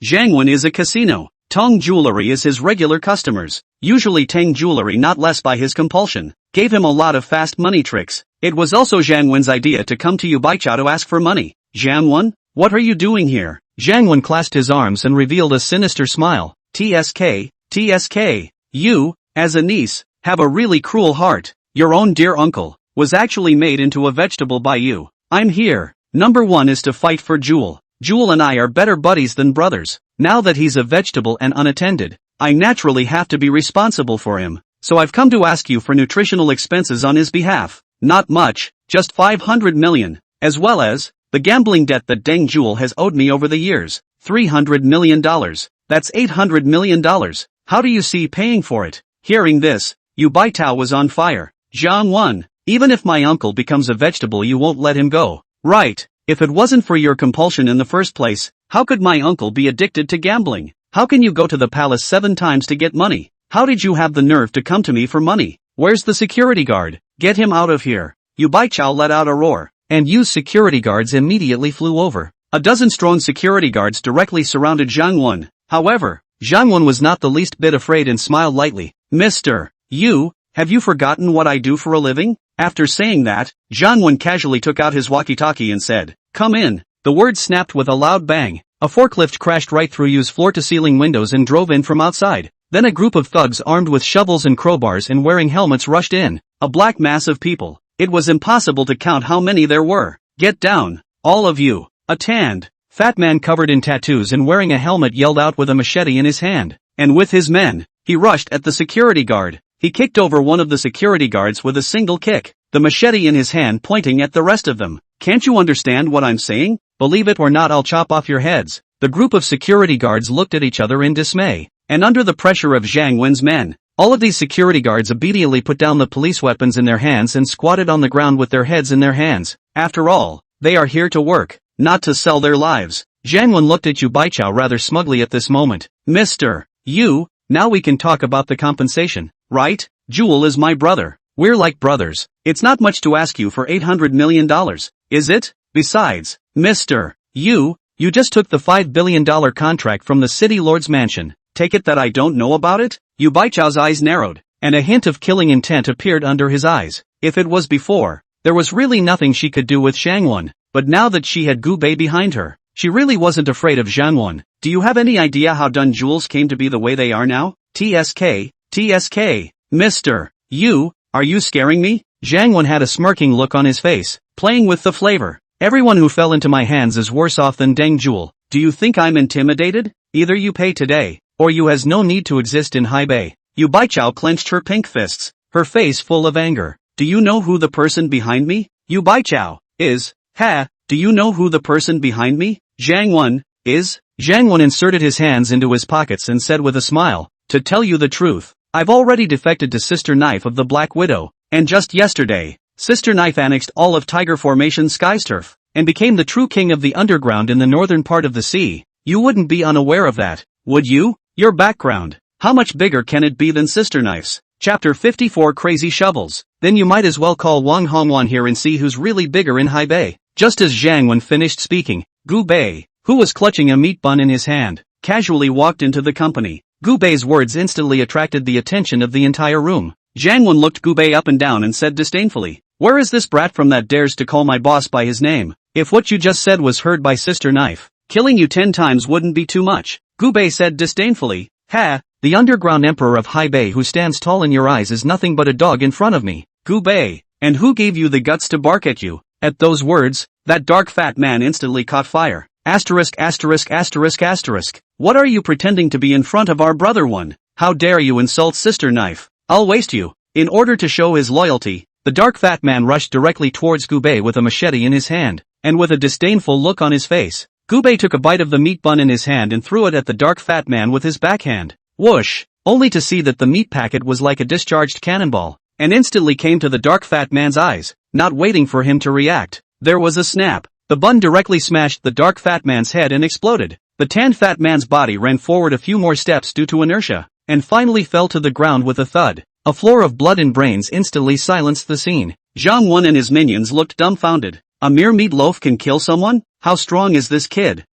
Speaker 1: Zhang Wen is a casino. Tong Jewelry is his regular customers. Usually Tang Jewelry, not less by his compulsion, gave him a lot of fast money tricks. It was also Zhang Wen's idea to come to Yu Baichao to ask for money. "Zhang Wen, what are you doing here?" Zhang Wen clasped his arms and revealed a sinister smile. TSK, you, as a niece, have a really cruel heart. Your own dear uncle was actually made into a vegetable by you. I'm here. Number 1 is to fight for Jewel. Jewel and I are better buddies than brothers. Now that he's a vegetable and unattended, I naturally have to be responsible for him. So I've come to ask you for nutritional expenses on his behalf. Not much, just 500 million, as well as the gambling debt that Deng Jewel has owed me over the years. $300 million. That's $800 million. How do you see paying for it? Hearing this, Yu Baitao was on fire. Zhang Wen, even if my uncle becomes a vegetable you won't let him go. Right. If it wasn't for your compulsion in the first place, how could my uncle be addicted to gambling? How can you go to the palace 7 times to get money? How did you have the nerve to come to me for money? Where's the security guard? Get him out of here. Yu Baichao let out a roar, and Yu's security guards immediately flew over. A dozen strong security guards directly surrounded Zhang Wen. However, Zhang Wen was not the least bit afraid and smiled lightly. Mr. Yu, have you forgotten what I do for a living? After saying that, Zhang Wen casually took out his walkie-talkie and said, "Come in." The words snapped with a loud bang. A forklift crashed right through Yu's floor-to-ceiling windows and drove in from outside. Then a group of thugs armed with shovels and crowbars and wearing helmets rushed in. A black mass of people. It was impossible to count how many there were. "Get down, all of you." A tanned, fat man covered in tattoos and wearing a helmet yelled out with a machete in his hand. And with his men, he rushed at the security guard. He kicked over one of the security guards with a single kick, the machete in his hand pointing at the rest of them. "Can't you understand what I'm saying? Believe it or not, I'll chop off your heads." The group of security guards looked at each other in dismay. And under the pressure of Zhang Wen's men, all of these security guards obediently put down the police weapons in their hands and squatted on the ground with their heads in their hands. After all, they are here to work, not to sell their lives. Zhang Wen looked at Yu Baichao rather smugly at this moment. "Mr. Yu, now we can talk about the compensation, right? Jewel is my brother. We're like brothers. It's not much to ask you for $800 million, is it? Besides, Mr. Yu, you just took the $5 billion contract from the city lord's mansion. Take it that I don't know about it?" Yu Baichao's eyes narrowed, and a hint of killing intent appeared under his eyes. If it was before, there was really nothing she could do with Zhang Wen, but now that she had Gu Bei behind her, she really wasn't afraid of Zhang Wen. "Do you have any idea how done jewels came to be the way they are now? TSK, Mr. Yu, are you scaring me?" Zhang Wen had a smirking look on his face, playing with the flavor. "Everyone who fell into my hands is worse off than Deng Jewel. Do you think I'm intimidated? Either you pay today, or you has no need to exist in Haibei." Yu Baichao clenched her pink fists, her face full of anger. "Do you know who the person behind me? Yu Baichao is. Do you know who the person behind me? Zhang Wen is." Zhang Wen inserted his hands into his pockets and said with a smile, "To tell you the truth, I've already defected to Sister Knife of the Black Widow, and just yesterday, Sister Knife annexed all of Tiger Formation Skysturf, and became the true king of the underground in the northern part of the sea. You wouldn't be unaware of that, would you? Your background, how much bigger can it be than Sister Knife's?" Chapter 54 Crazy Shovels. "Then you might as well call Wang Hongwan here and see who's really bigger in Haibei." Just as Zhang Wen finished speaking, Gu Bei, who was clutching a meat bun in his hand, casually walked into the company. Gu Bei's words instantly attracted the attention of the entire room. Zhang Wen looked Gu Bei up and down and said disdainfully, "Where is this brat from that dares to call my boss by his name? If what you just said was heard by Sister Knife, killing you 10 times wouldn't be too much." Gu Bei said disdainfully, "The underground emperor of Haibei who stands tall in your eyes is nothing but a dog in front of me." "Gu Bei, and who gave you the guts to bark at you?" At those words, that dark fat man instantly caught fire. Asterisk. "What are you pretending to be in front of our brother one? How dare you insult Sister Knife? I'll waste you." In order to show his loyalty, the dark fat man rushed directly towards Gu Bei with a machete in his hand, and with a disdainful look on his face. Gu Bei took a bite of the meat bun in his hand and threw it at the dark fat man with his backhand. Whoosh! Only to see that the meat packet was like a discharged cannonball, and instantly came to the dark fat man's eyes. Not waiting for him to react, there was a snap. The bun directly smashed the dark fat man's head and exploded. The tanned fat man's body ran forward a few more steps due to inertia, and finally fell to the ground with a thud. A floor of blood and brains instantly silenced the scene. Zhang Wen and his minions looked dumbfounded. A mere meatloaf can kill someone? How strong is this kid?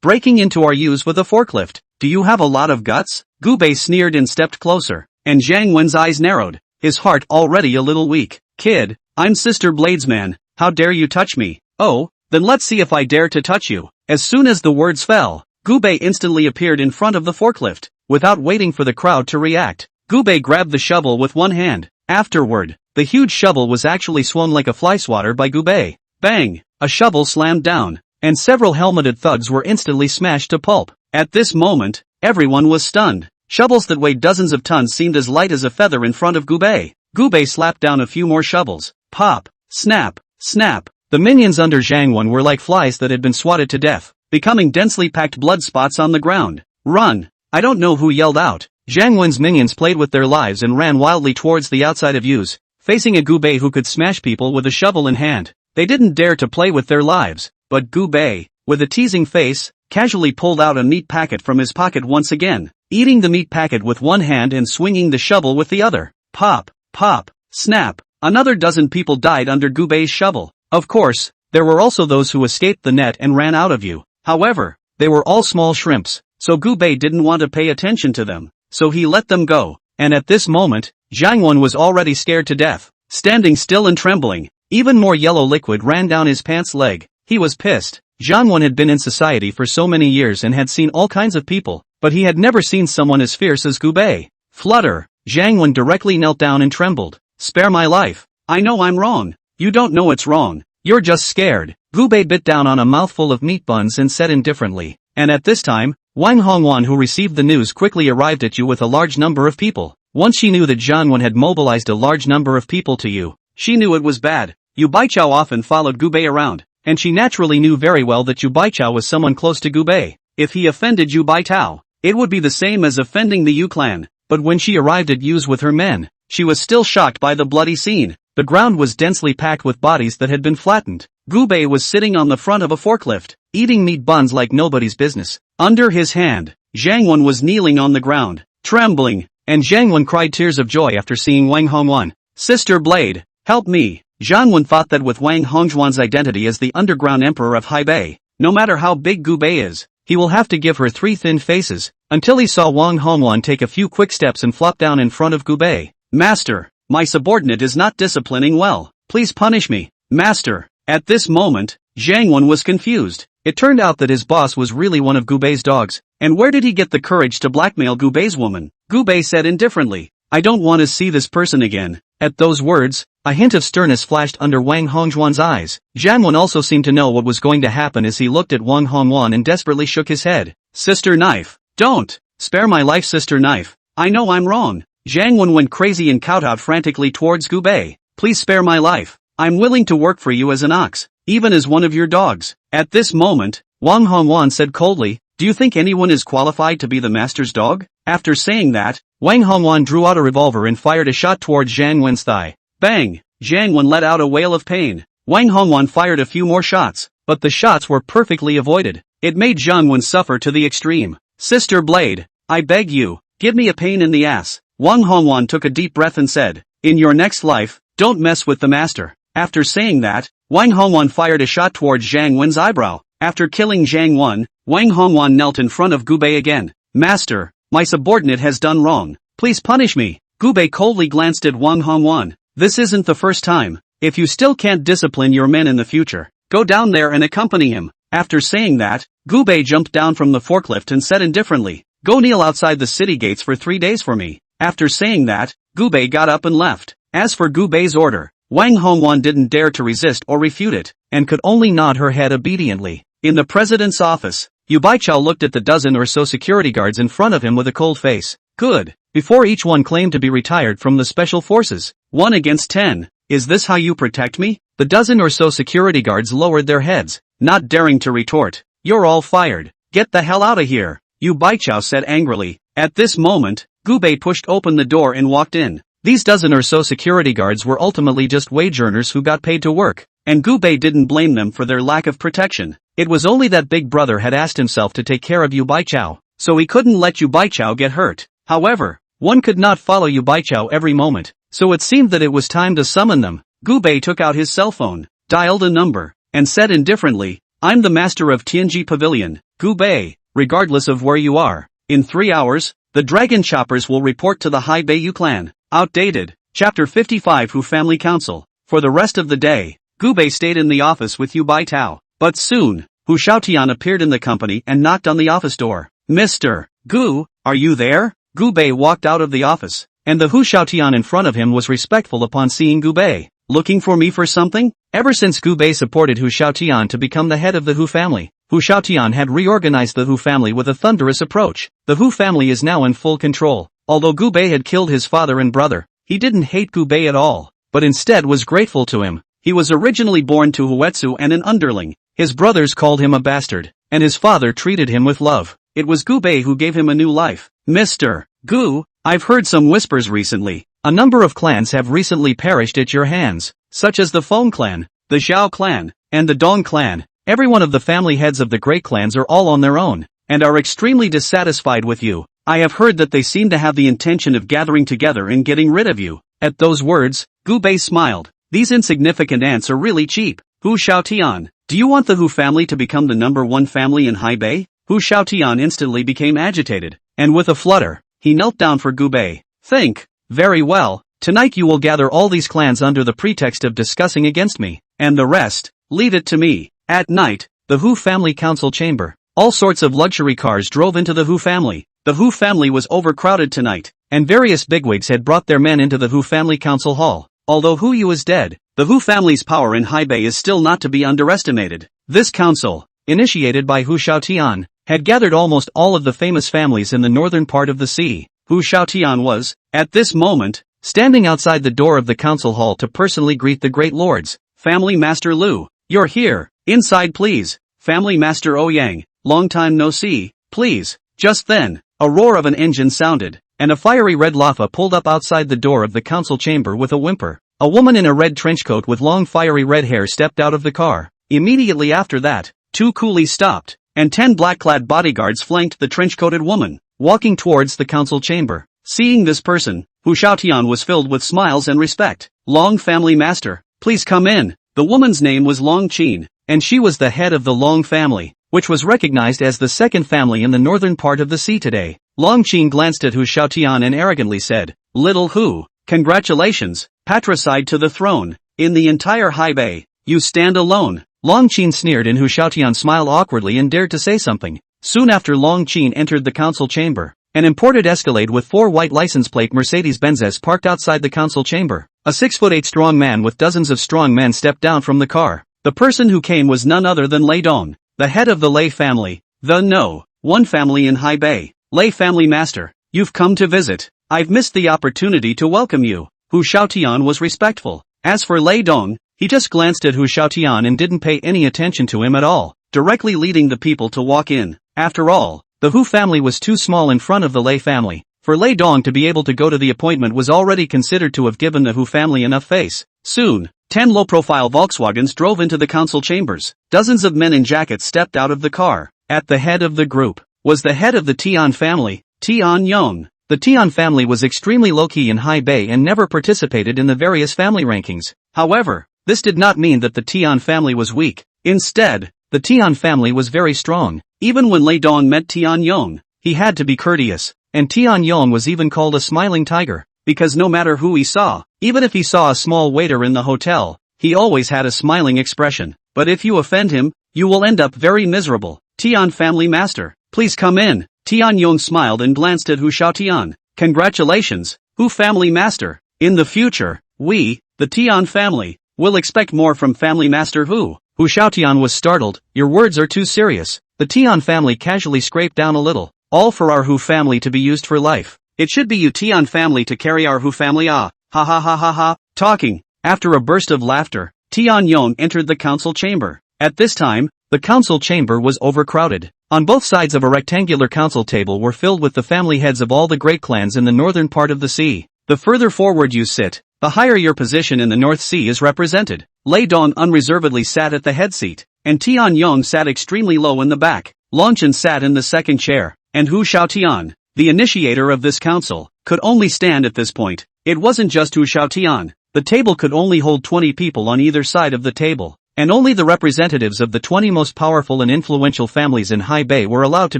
Speaker 1: Breaking into our use with a forklift. Do you have a lot of guts? Gu Bei sneered and stepped closer, and Zhang Wen's eyes narrowed, his heart already a little weak. "Kid, I'm Sister Bladesman, how dare you touch me?" "Oh, then let's see if I dare to touch you." As soon as the words fell, Gu Bei instantly appeared in front of the forklift. without waiting for the crowd to react. Gubei grabbed the shovel with one hand. Afterward, the huge shovel was actually swung like a fly swatter by Gubei. Bang! A shovel slammed down, and several helmeted thugs were instantly smashed to pulp. At this moment, everyone was stunned. Shovels that weighed dozens of tons seemed as light as a feather in front of Gubei. Gubei slapped down a few more shovels. Pop! Snap! Snap! The minions under Zhangwen were like flies that had been swatted to death, becoming densely packed blood spots on the ground. Run! I don't know who yelled out. Zhangwen's minions played with their lives and ran wildly towards the outside of Yu's, facing a Gubei who could smash people with a shovel in hand. They didn't dare to play with their lives, but Gubei, with a teasing face, casually pulled out a meat packet from his pocket once again, eating the meat packet with one hand and swinging the shovel with the other. Pop! Pop! Snap! Another dozen people died under Gubei's shovel. Of course, there were also those who escaped the net and ran out of Yu. However, they were all small shrimps, so Gubei didn't want to pay attention to them, so he let them go. And at this moment, Zhangwen was already scared to death, standing still and trembling. Even more yellow liquid ran down his pants leg. He was pissed. Zhangwen had been in society for so many years and had seen all kinds of people, but he had never seen someone as fierce as Gubei. Flutter! Zhangwen directly knelt down and trembled. Spare my life. I know I'm wrong. You don't know it's wrong. You're just scared. Gubei bit down on a mouthful of meat buns and said indifferently. And at this time, Wang Hongwan, who received the news, quickly arrived at Yu with a large number of people. Once she knew that Zhangwen had mobilized a large number of people to Yu, she knew it was bad. Yu Baichao often followed Gubei around, and she naturally knew very well that Yu Baichao was someone close to Gubei. If he offended Yu Baitao, it would be the same as offending the Yu clan. But when she arrived at Yu's with her men, she was still shocked by the bloody scene. The ground was densely packed with bodies that had been flattened. Gubei was sitting on the front of a forklift, eating meat buns like nobody's business. Under his hand, Zhangwen was kneeling on the ground, trembling, and Zhangwen cried tears of joy after seeing Wang Hongwan. Sister Blade, help me. Zhangwen thought that with Wang Hongwan's identity as the underground emperor of Haibei, no matter how big Gubei is, he will have to give her 3 thin faces, until he saw Wang Hongwan take a few quick steps and flop down in front of Gubei. Master, my subordinate is not disciplining well. Please punish me. Master. At this moment, Zhangwen was confused. It turned out that his boss was really one of Gubei's dogs. And where did he get the courage to blackmail Gubei's woman? Gubei said indifferently, I don't want to see this person again. At those words, a hint of sternness flashed under Wang Hongwan's eyes. Zhangwen also seemed to know what was going to happen as he looked at Wang Hongwan and desperately shook his head. Sister Knife. Don't! Spare my life, Sister Knife. I know I'm wrong. Zhangwen went crazy and kowtowed frantically towards Gubei. Please spare my life. I'm willing to work for you as an ox, even as one of your dogs. At this moment, Wang Hongwan said coldly, do you think anyone is qualified to be the master's dog? After saying that, Wang Hongwan drew out a revolver and fired a shot towards Zhangwen's thigh. Bang! Zhangwen let out a wail of pain. Wang Hongwan fired a few more shots, but the shots were perfectly avoided. It made Zhangwen suffer to the extreme. Sister Blade, I beg you, give me a pain in the ass. Wang Hongwan took a deep breath and said, in your next life, don't mess with the master. After saying that, Wang Hongwan fired a shot towards Zhangwen's eyebrow. After killing Zhangwen, Wang Hongwan knelt in front of Gubei again. Master, my subordinate has done wrong. Please punish me. Gubei coldly glanced at Wang Hongwan. This isn't the first time. If you still can't discipline your men in the future, go down there and accompany him. After saying that, Gubei jumped down from the forklift and said indifferently, go kneel outside the city gates for 3 days for me. After saying that, Gubei got up and left. As for Gubei's order, Wang Hongwan didn't dare to resist or refute it, and could only nod her head obediently. In the president's office, Yu Baichao looked at the dozen or so security guards in front of him with a cold face. Good. Before each one claimed to be retired from the special forces. 1 against 10. Is this how you protect me? The dozen or so security guards lowered their heads, not daring to retort. You're all fired. Get the hell out of here, Yu Baichao said angrily. At this moment, Gubei pushed open the door and walked in. These dozen or so security guards were ultimately just wage earners who got paid to work, and Gubei didn't blame them for their lack of protection. It was only that Big Brother had asked himself to take care of Yu Baichao, so he couldn't let Yu Baichao get hurt. However, one could not follow Yu Baichao every moment, so it seemed that it was time to summon them. Gubei took out his cell phone, dialed a number, and said indifferently, I'm the master of Tianji Pavilion, Gubei, regardless of where you are. In 3 hours, the Dragon Choppers will report to the Haibei Yu clan. Outdated. Chapter 55 Hu Family Council. For the rest of the day, Gubei stayed in the office with Yu Baitao. But soon, Hu Shaotian appeared in the company and knocked on the office door. Mr. Gu, are you there? Gu Bei walked out of the office, and the Hu Xiaotian in front of him was respectful upon seeing Gu Bei. Looking for me for something? Ever since Gu Bei supported Hu Xiaotian to become the head of the Hu family, Hu Xiaotian had reorganized the Hu family with a thunderous approach. The Hu family is now in full control. Although Gu Bei had killed his father and brother, he didn't hate Gu Bei at all, but instead was grateful to him. He was originally born to Huetsu and an underling. His brothers called him a bastard, and his father treated him with love. It was Gu Bei who gave him a new life. Mr. Gu, I've heard some whispers recently. A number of clans have recently perished at your hands, such as the Feng clan, the Zhao clan, and the Dong clan. Every one of the family heads of the great clans are all on their own, and are extremely dissatisfied with you. I have heard that they seem to have the intention of gathering together and getting rid of you. At those words, Gu Bei smiled. These insignificant ants are really cheap. Hu Xiaotian, do you want the Hu family to become the #1 family in Haibei? Hu Xiaotian instantly became agitated, and with a flutter, he knelt down for Gu Bei. Think. Very well, tonight you will gather all these clans under the pretext of discussing against me, and the rest, leave it to me. At night, the Hu family council chamber. All sorts of luxury cars drove into the Hu family. The Hu family was overcrowded tonight, and various bigwigs had brought their men into the Hu family council hall. Although Hu Yu is dead, the Hu family's power in Haibei is still not to be underestimated. This council, initiated by Hu Xiaotian, had gathered almost all of the famous families in the northern part of the sea. Hu Xiaotian was, at this moment, standing outside the door of the council hall to personally greet the great lords. Family Master Lu, you're here. Inside please. Family Master Ouyang, long time no see, please. Just then, a roar of an engine sounded, and a fiery red lava pulled up outside the door of the council chamber with a whimper. A woman in a red trenchcoat with long fiery red hair stepped out of the car. Immediately after that, 2 coolies stopped, and 10 black-clad bodyguards flanked the trench-coated woman, walking towards the council chamber. Seeing this person, Hu Xiaotian was filled with smiles and respect. Long family master, please come in. The woman's name was Long Qin, and she was the head of the Long family, which was recognized as the second family in the northern part of the sea today. Long Qin glanced at Hu Xiaotian and arrogantly said, Little Hu, congratulations, patricide to the throne. In the entire Haibei, you stand alone. Long Qin sneered and Hu Xiaotian smiled awkwardly and dared to say something. Soon after Long Qin entered the council chamber, an imported Escalade with 4 white license plate Mercedes-Benzes parked outside the council chamber. A 6'8" strong man with dozens of strong men stepped down from the car. The person who came was none other than Lei Dong, the head of the Lei family, the #1 family in Haibei. Lei family master, you've come to visit. I've missed the opportunity to welcome you. Hu Xiaotian was respectful. As for Lei Dong, he just glanced at Hu Xiaotian and didn't pay any attention to him at all, directly leading the people to walk in. After all, the Hu family was too small in front of the Lei family. For Lei Dong to be able to go to the appointment was already considered to have given the Hu family enough face. Soon, 10 low-profile Volkswagens drove into the council chambers. Dozens of men in jackets stepped out of the car. At the head of the group was the head of the Tian family, Tian Yong. The Tian family was extremely low-key in Haibei and never participated in the various family rankings. However, this did not mean that the Tian family was weak. Instead, the Tian family was very strong. Even when Lei Dong met Tian Yong, he had to be courteous, and Tian Yong was even called a smiling tiger, because no matter who he saw, even if he saw a small waiter in the hotel, he always had a smiling expression. But if you offend him, you will end up very miserable. Tian family master, please come in. Tian Yong smiled and glanced at Hu Xiaotian. Congratulations, Hu family master. In the future, we, the Tian family, will expect more from family master Hu. Hu Xiaotian was startled. Your words are too serious. The Tian family casually scraped down a little. All for our Hu family to be used for life. It should be you Tian family to carry our Hu family ha ha ha ha ha. Talking. After a burst of laughter, Tian Yong entered the council chamber. At this time, the council chamber was overcrowded. On both sides of a rectangular council table were filled with the family heads of all the great clans in the northern part of the sea. The further forward you sit, the higher your position in the North Sea is represented. Lei Dong unreservedly sat at the head seat, and Tian Yong sat extremely low in the back. Long Qin sat in the second chair, and Hu Xiaotian, the initiator of this council, could only stand at this point. It wasn't just Hu Xiaotian. The table could only hold 20 people on either side of the table, and only the representatives of the 20 most powerful and influential families in Haibei were allowed to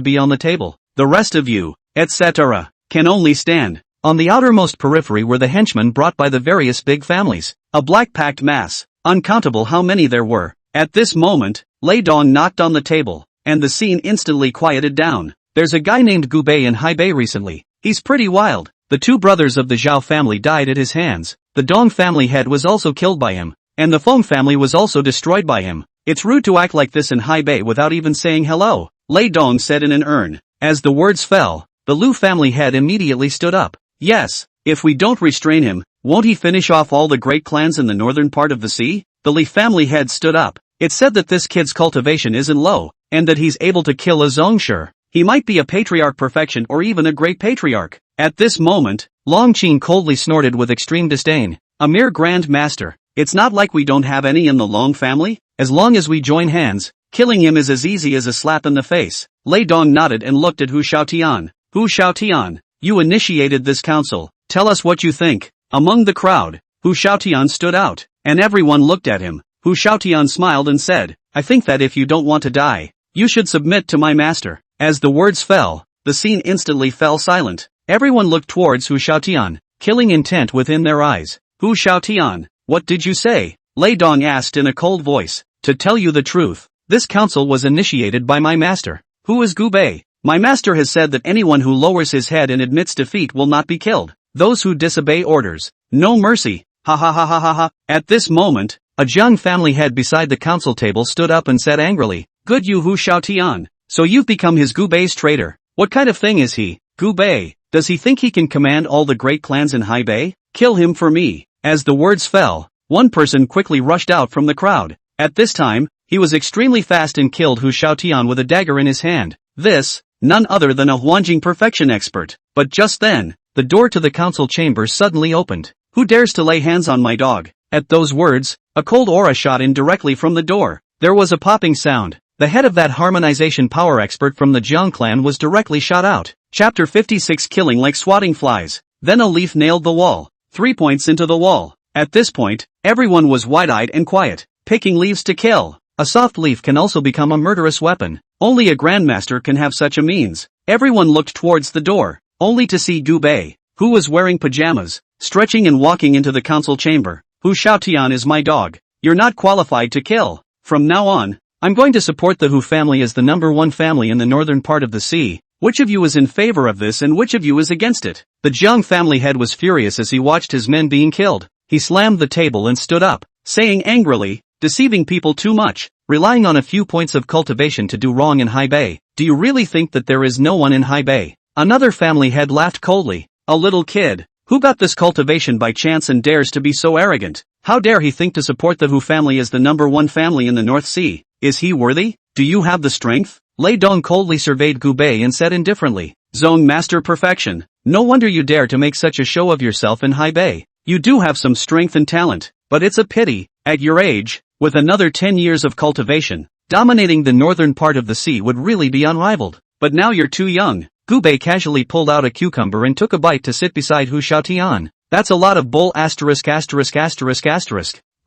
Speaker 1: be on the table. The rest of you, etc., can only stand. On the outermost periphery were the henchmen brought by the various big families, a black-packed mass, uncountable how many there were. At this moment, Lei Dong knocked on the table, and the scene instantly quieted down. There's a guy named Gubei in Haibei recently. He's pretty wild. The two brothers of the Zhao family died at his hands. The Dong family head was also killed by him. And the Feng family was also destroyed by him. It's rude to act like this in Haibei without even saying hello, Lei Dong said in an urn. As the words fell, the Lu family head immediately stood up. Yes, if we don't restrain him, won't he finish off all the great clans in the northern part of the sea? The Li family head stood up. It's said that this kid's cultivation isn't low, and that he's able to kill a Zongshi. He might be a patriarch perfection or even a great patriarch. At this moment, Long Qin coldly snorted with extreme disdain. A mere grand master. It's not like we don't have any in the Long family. As long as we join hands, killing him is as easy as a slap in the face. Lei Dong nodded and looked at Hu Xiaotian. Hu Xiaotian, you initiated this council. Tell us what you think. Among the crowd, Hu Xiaotian stood out, and everyone looked at him. Hu Xiaotian smiled and said, I think that if you don't want to die, you should submit to my master. As the words fell, the scene instantly fell silent. Everyone looked towards Hu Xiaotian, killing intent within their eyes. Hu Xiaotian, what did you say? Lei Dong asked in a cold voice. To tell you the truth, this council was initiated by my master. Who is Gubei? My master has said that anyone who lowers his head and admits defeat will not be killed. Those who disobey orders, no mercy. Ha ha ha ha ha ha. At this moment, a Jiang family head beside the council table stood up and said angrily, Good you Hu Xiaotian. So you've become his Gubei's traitor. What kind of thing is he? Gubei, does he think he can command all the great clans in Haibei? Kill him for me. As the words fell, one person quickly rushed out from the crowd. At this time, he was extremely fast and killed Hu Xiaotian with a dagger in his hand. This, none other than a Huanjing perfection expert. But just then, the door to the council chamber suddenly opened. Who dares to lay hands on my dog? At those words, a cold aura shot in directly from the door. There was a popping sound. The head of that harmonization power expert from the Jiang clan was directly shot out. Chapter 56 Killing like swatting flies. Then a leaf nailed the wall. 3 points into the wall. At this point, everyone was wide-eyed and quiet. Picking leaves to kill. A soft leaf can also become a murderous weapon. Only a grandmaster can have such a means. Everyone looked towards the door, only to see Gubei, who was wearing pajamas, stretching and walking into the council chamber. Hu Xiaotian is my dog. You're not qualified to kill. From now on, I'm going to support the Hu family as the #1 family in the northern part of the sea. Which of you is in favor of this and which of you is against it? The Jiang family head was furious as he watched his men being killed. He slammed the table and stood up, saying angrily, deceiving people too much, relying on a few points of cultivation to do wrong in Haibei. Do you really think that there is no one in Haibei? Another family head laughed coldly. A little kid. Who got this cultivation by chance and dares to be so arrogant? How dare he think to support the Hu family as the #1 family in the North Sea? Is he worthy? Do you have the strength? Lei Dong coldly surveyed Gubei and said indifferently, Zong master perfection. No wonder you dare to make such a show of yourself in Haibei. You do have some strength and talent, but it's a pity, at your age, with another 10 years of cultivation, dominating the northern part of the sea would really be unrivaled. But now you're too young. Gubei casually pulled out a cucumber and took a bite to sit beside Hu Xiaotian. That's a lot of bull ********.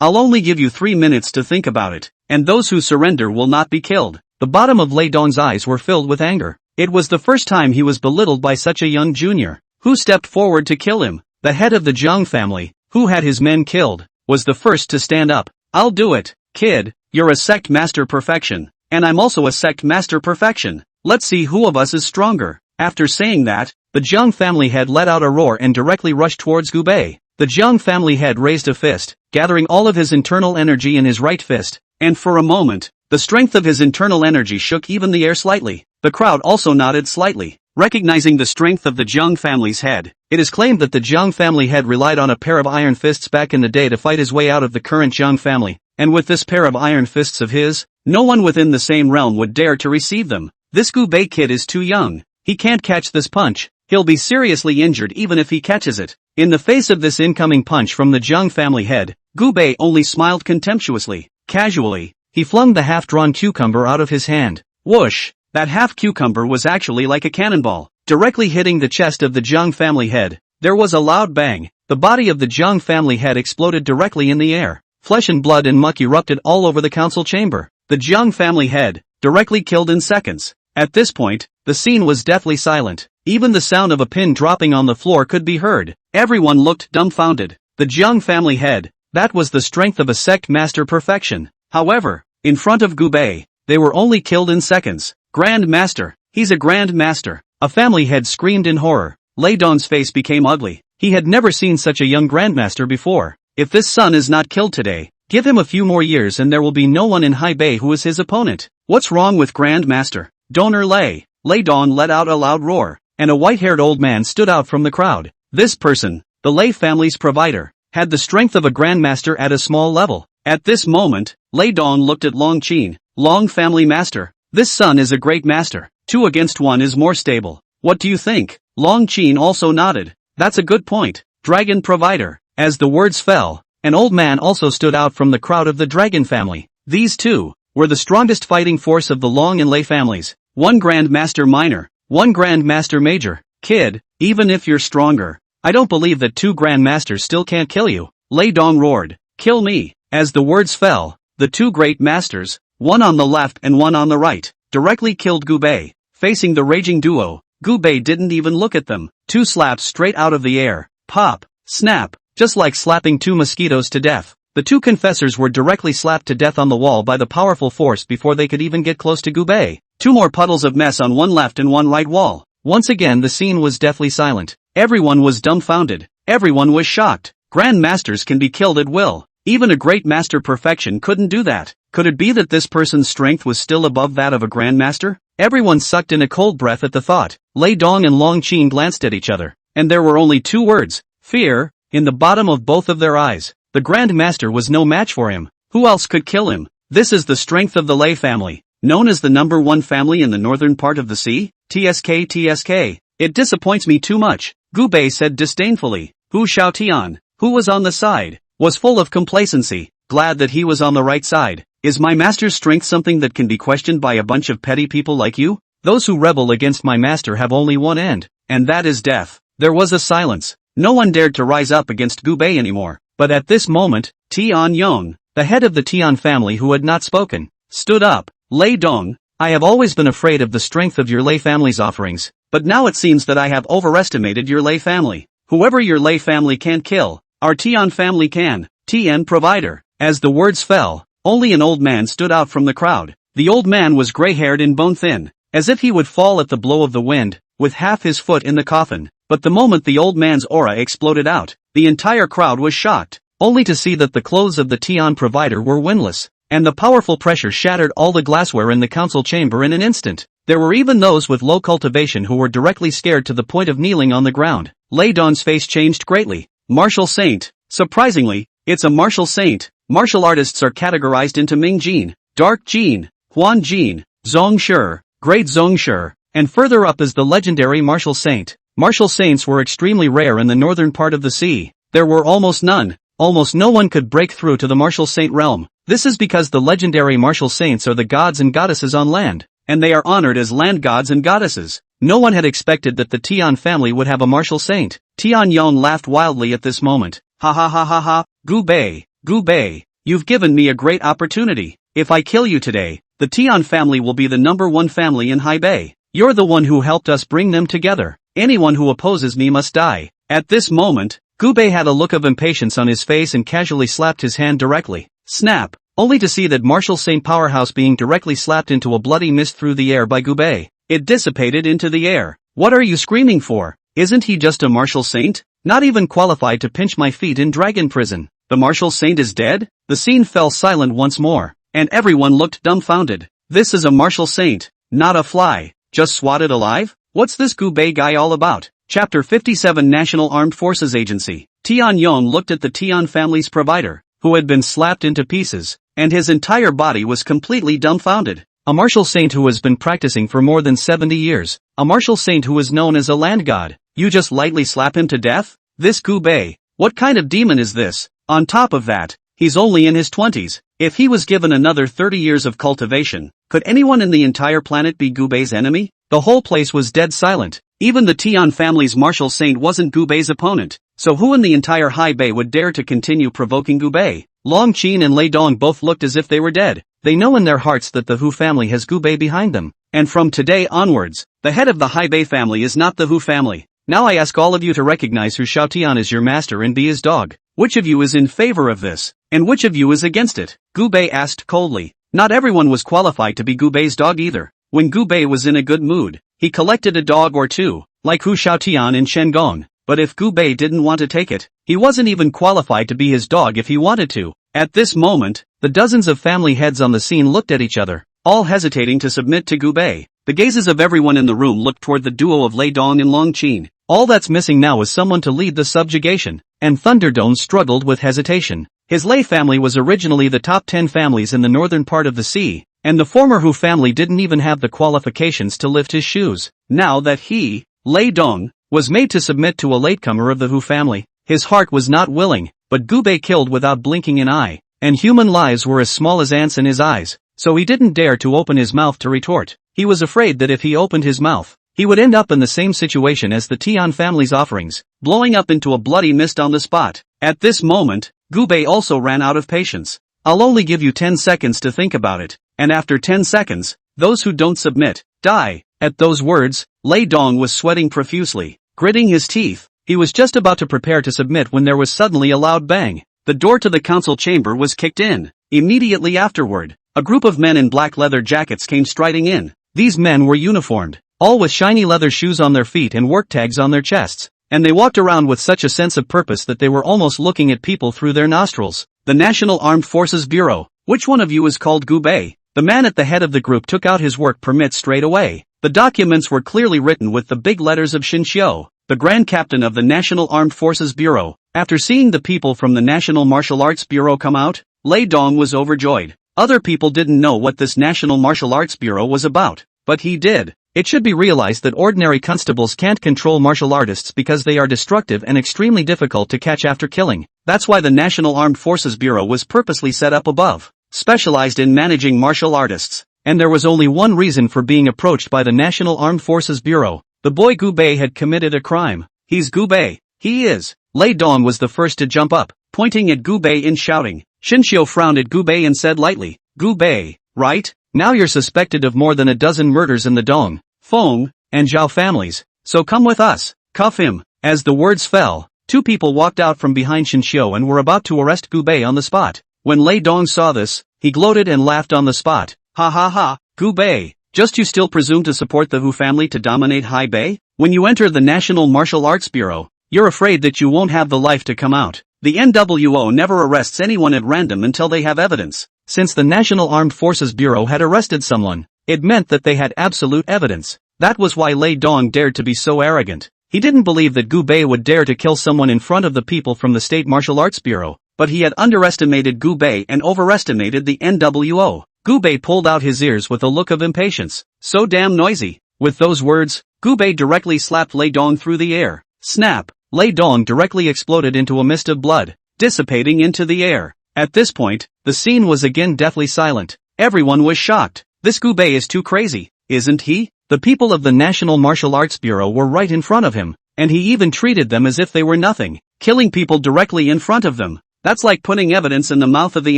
Speaker 1: I'll only give you 3 minutes to think about it, and those who surrender will not be killed. The bottom of Lei Dong's eyes were filled with anger. It was the first time he was belittled by such a young junior. Who stepped forward to kill him? The head of the Jiang family, who had his men killed, was the first to stand up. I'll do it, kid. You're a sect master perfection, and I'm also a sect master perfection. Let's see who of us is stronger. After saying that, the Jiang family head let out a roar and directly rushed towards Gubei. The Jiang family head raised a fist, gathering all of his internal energy in his right fist, and for a moment, the strength of his internal energy shook even the air slightly. The crowd also nodded slightly, recognizing the strength of the Jiang family's head. It is claimed that the Jiang family head relied on a pair of iron fists back in the day to fight his way out of the current Jiang family, and with this pair of iron fists of his, no one within the same realm would dare to receive them. This Gubei kid is too young. He can't catch this punch. He'll be seriously injured even if he catches it. In the face of this incoming punch from the Jiang family head, Gubei only smiled contemptuously. Casually, he flung the half-drawn cucumber out of his hand. Whoosh! That half-cucumber was actually like a cannonball, directly hitting the chest of the Jiang family head. There was a loud bang. The body of the Jiang family head exploded directly in the air. Flesh and blood and muck erupted all over the council chamber. The Jiang family head, directly killed in seconds. At this point, the scene was deathly silent. Even the sound of a pin dropping on the floor could be heard. Everyone looked dumbfounded. The Jiang family head, that was the strength of a sect master perfection. However, in front of Gubei, they were only killed in seconds. Grand Master, He's a Grand Master. A family head screamed in horror. Lei Dong's face became ugly. He had never seen such a young Grandmaster before. If this son is not killed today, give him a few more years and there will be no one in High Bay who is his opponent. What's wrong with Grandmaster? Donor Lei. Lei Dong let out a loud roar, and a white-haired old man stood out from the crowd. This person, the Lei family's provider, had the strength of a Grandmaster at a small level. At this moment, Lei Dong looked at Long Qin. Long family master. This son is a great master. 2 against 1 is more stable. What do you think? Long Qin also nodded. That's a good point. Dragon provider. As the words fell, an old man also stood out from the crowd of the dragon family. These two were the strongest fighting force of the Long and Lei families. 1 Grand Master Minor, 1 Grand Master Major. Kid, even if you're stronger, I don't believe that 2 Grand Masters still can't kill you. Lei Dong roared. Kill me. As the words fell, the 2 great masters, one on the left and one on the right, directly killed Gu Bei. Facing the raging duo, Gu Bei didn't even look at them. 2 slaps straight out of the air. Pop. Snap. Just like slapping 2 mosquitoes to death. The 2 confessors were directly slapped to death on the wall by the powerful force before they could even get close to Gu Bei. 2 more puddles of mess on one left and one right wall. Once again the scene was deathly silent. Everyone was dumbfounded. Everyone was shocked. Grand Masters can be killed at will. Even a great master perfection couldn't do that. Could it be that this person's strength was still above that of a Grand Master? Everyone sucked in a cold breath at the thought. Lei Dong and Long Qin glanced at each other, and there were only 2 words, fear, in the bottom of both of their eyes. The Grand Master was no match for him. Who else could kill him? This is the strength of the Lei family, known as the number 1 family in the northern part of the sea. TSK. It disappoints me too much, Gu Bei said disdainfully. Hu Xiaotian, who was on the side, was full of complacency, glad that he was on the right side. Is my master's strength something that can be questioned by a bunch of petty people like you? Those who rebel against my master have only one end, and that is death. There was a silence. No one dared to rise up against Gu Bei anymore. But at this moment, Tian Yong, the head of the Tian family who had not spoken, stood up. Lei Dong, I have always been afraid of the strength of your Lei family's offerings, but now it seems that I have overestimated your Lei family. Whoever your Lei family can't kill, our Tian family can. Tian provider. As the words fell, only an old man stood out from the crowd. The old man was gray-haired and bone-thin, as if he would fall at the blow of the wind, with half his foot in the coffin. But the moment the old man's aura exploded out, the entire crowd was shocked, only to see that the clothes of the Tian provider were windless, and the powerful pressure shattered all the glassware in the council chamber in an instant. There were even those with low cultivation who were directly scared to the point of kneeling on the ground. Lei Dong's face changed greatly. Martial Saint. Surprisingly, it's a martial saint. Martial artists are categorized into Ming Jin, Dark Jin, Huan Jin, Zhong Shi, Great Zhong Shi, and further up is the legendary Martial Saint. Martial saints were extremely rare in the northern part of the sea. There were almost none. Almost no one could break through to the Martial Saint realm. This is because the legendary Martial Saints are the gods and goddesses on land, and they are honored as land gods and goddesses. No one had expected that the Tian family would have a Martial Saint. Tian Yong laughed wildly at this moment. Ha ha ha ha ha, Gu Bei, you've given me a great opportunity. If I kill you today, the Tian family will be the number 1 family in High Bay. You're the one who helped us bring them together. Anyone who opposes me must die. At this moment, Gu Bei had a look of impatience on his face and casually slapped his hand directly. Snap, only to see that Martial Saint powerhouse being directly slapped into a bloody mist through the air by Gu Bei. It dissipated into the air. What are you screaming for? Isn't he just a Martial Saint? Not even qualified to pinch my feet in dragon prison. The Martial Saint is dead? The scene fell silent once more, and everyone looked dumbfounded. This is a Martial Saint, not a fly, just swatted alive? What's this Gu Bei guy all about? Chapter 57 National Armed Forces Agency. Tian Yong looked at the Tian family's provider, who had been slapped into pieces, and his entire body was completely dumbfounded. A Martial Saint who has been practicing for more than 70 years. A Martial Saint who is known as a land god. You just lightly slap him to death? This Gu Bei, what kind of demon is this? On top of that, he's only in his 20s. If he was given another 30 years of cultivation, could anyone in the entire planet be Gu Bei's enemy? The whole place was dead silent. Even the Tian family's Martial Saint wasn't Gu Bei's opponent. So who in the entire High Bay would dare to continue provoking Gu Bei? Long Qin and Lei Dong both looked as if they were dead. They know in their hearts that the Hu family has Gu Bei behind them. And from today onwards, the head of the High Bay family is not the Hu family. Now I ask all of you to recognize Hu Xiaotian as your master and be his dog. Which of you is in favor of this? And which of you is against it? Gu Bei asked coldly. Not everyone was qualified to be Gu Bei's dog either. When Gu Bei was in a good mood, he collected a dog or two, like Hu Xiaotian and Shen Gong. But if Gu Bei didn't want to take it, he wasn't even qualified to be his dog if he wanted to. At this moment, the dozens of family heads on the scene looked at each other, all hesitating to submit to Gu Bei. The gazes of everyone in the room looked toward the duo of Lei Dong and Long Qin. All that's missing now was someone to lead the subjugation, and Thunderdome struggled with hesitation. His Lei family was originally the top 10 families in the northern part of the sea, and the former Hu family didn't even have the qualifications to lift his shoes. Now that he, Lei Dong, was made to submit to a latecomer of the Hu family, his heart was not willing, but Gu Bei killed without blinking an eye, and human lives were as small as ants in his eyes, so he didn't dare to open his mouth to retort. He was afraid that if he opened his mouth, he would end up in the same situation as the Tian family's offerings, blowing up into a bloody mist on the spot. At this moment, Gu Bei also ran out of patience. I'll only give you 10 seconds to think about it, and after 10 seconds, those who don't submit, die. At those words, Lei Dong was sweating profusely, gritting his teeth. He was just about to prepare to submit when there was suddenly a loud bang. The door to the council chamber was kicked in. Immediately afterward, a group of men in black leather jackets came striding in. These men were uniformed, all with shiny leather shoes on their feet and work tags on their chests, and they walked around with such a sense of purpose that they were almost looking at people through their nostrils. The National Armed Forces Bureau. Which one of you is called Gu Bei? The man at the head of the group took out his work permit straight away. The documents were clearly written with the big letters of Xinxiu, the Grand Captain of the National Armed Forces Bureau. After seeing the people from the National Martial Arts Bureau come out, Lei Dong was overjoyed. Other people didn't know what this National Martial Arts Bureau was about, but he did. It should be realized that ordinary constables can't control martial artists because they are destructive and extremely difficult to catch after killing. That's why the National Armed Forces Bureau was purposely set up above, specialized in managing martial artists. And there was only one reason for being approached by the National Armed Forces Bureau. The boy Gu Bei had committed a crime. He's Gu Bei. He is. Lei Dong was the first to jump up, pointing at Gu Bei and shouting. Xinxiu frowned at Gu Bei and said lightly, Gu Bei, right? Now you're suspected of more than a dozen murders in the Dong, Feng, and Zhao families, so come with us. Cuff him. As the words fell, two people walked out from behind Xinxiu and were about to arrest Gu Bei on the spot. When Lei Dong saw this, he gloated and laughed on the spot. Ha ha ha, Gu Bei, just you still presume to support the Hu family to dominate Hai Bei? When you enter the National Martial Arts Bureau, you're afraid that you won't have the life to come out. The NWO never arrests anyone at random until they have evidence. Since the National Armed Forces Bureau had arrested someone, it meant that they had absolute evidence. That was why Lei Dong dared to be so arrogant. He didn't believe that Gu Bei would dare to kill someone in front of the people from the State Martial Arts Bureau, but he had underestimated Gu Bei and overestimated the NWO. Gu Bei pulled out his ears with a look of impatience. So damn noisy. With those words, Gu Bei directly slapped Lei Dong through the air. Snap! Lei Dong directly exploded into a mist of blood, dissipating into the air. At this point, the scene was again deathly silent. Everyone was shocked. This Gu Bei is too crazy, isn't he? The people of the National Martial Arts Bureau were right in front of him, and he even treated them as if they were nothing, killing people directly in front of them. That's like putting evidence in the mouth of the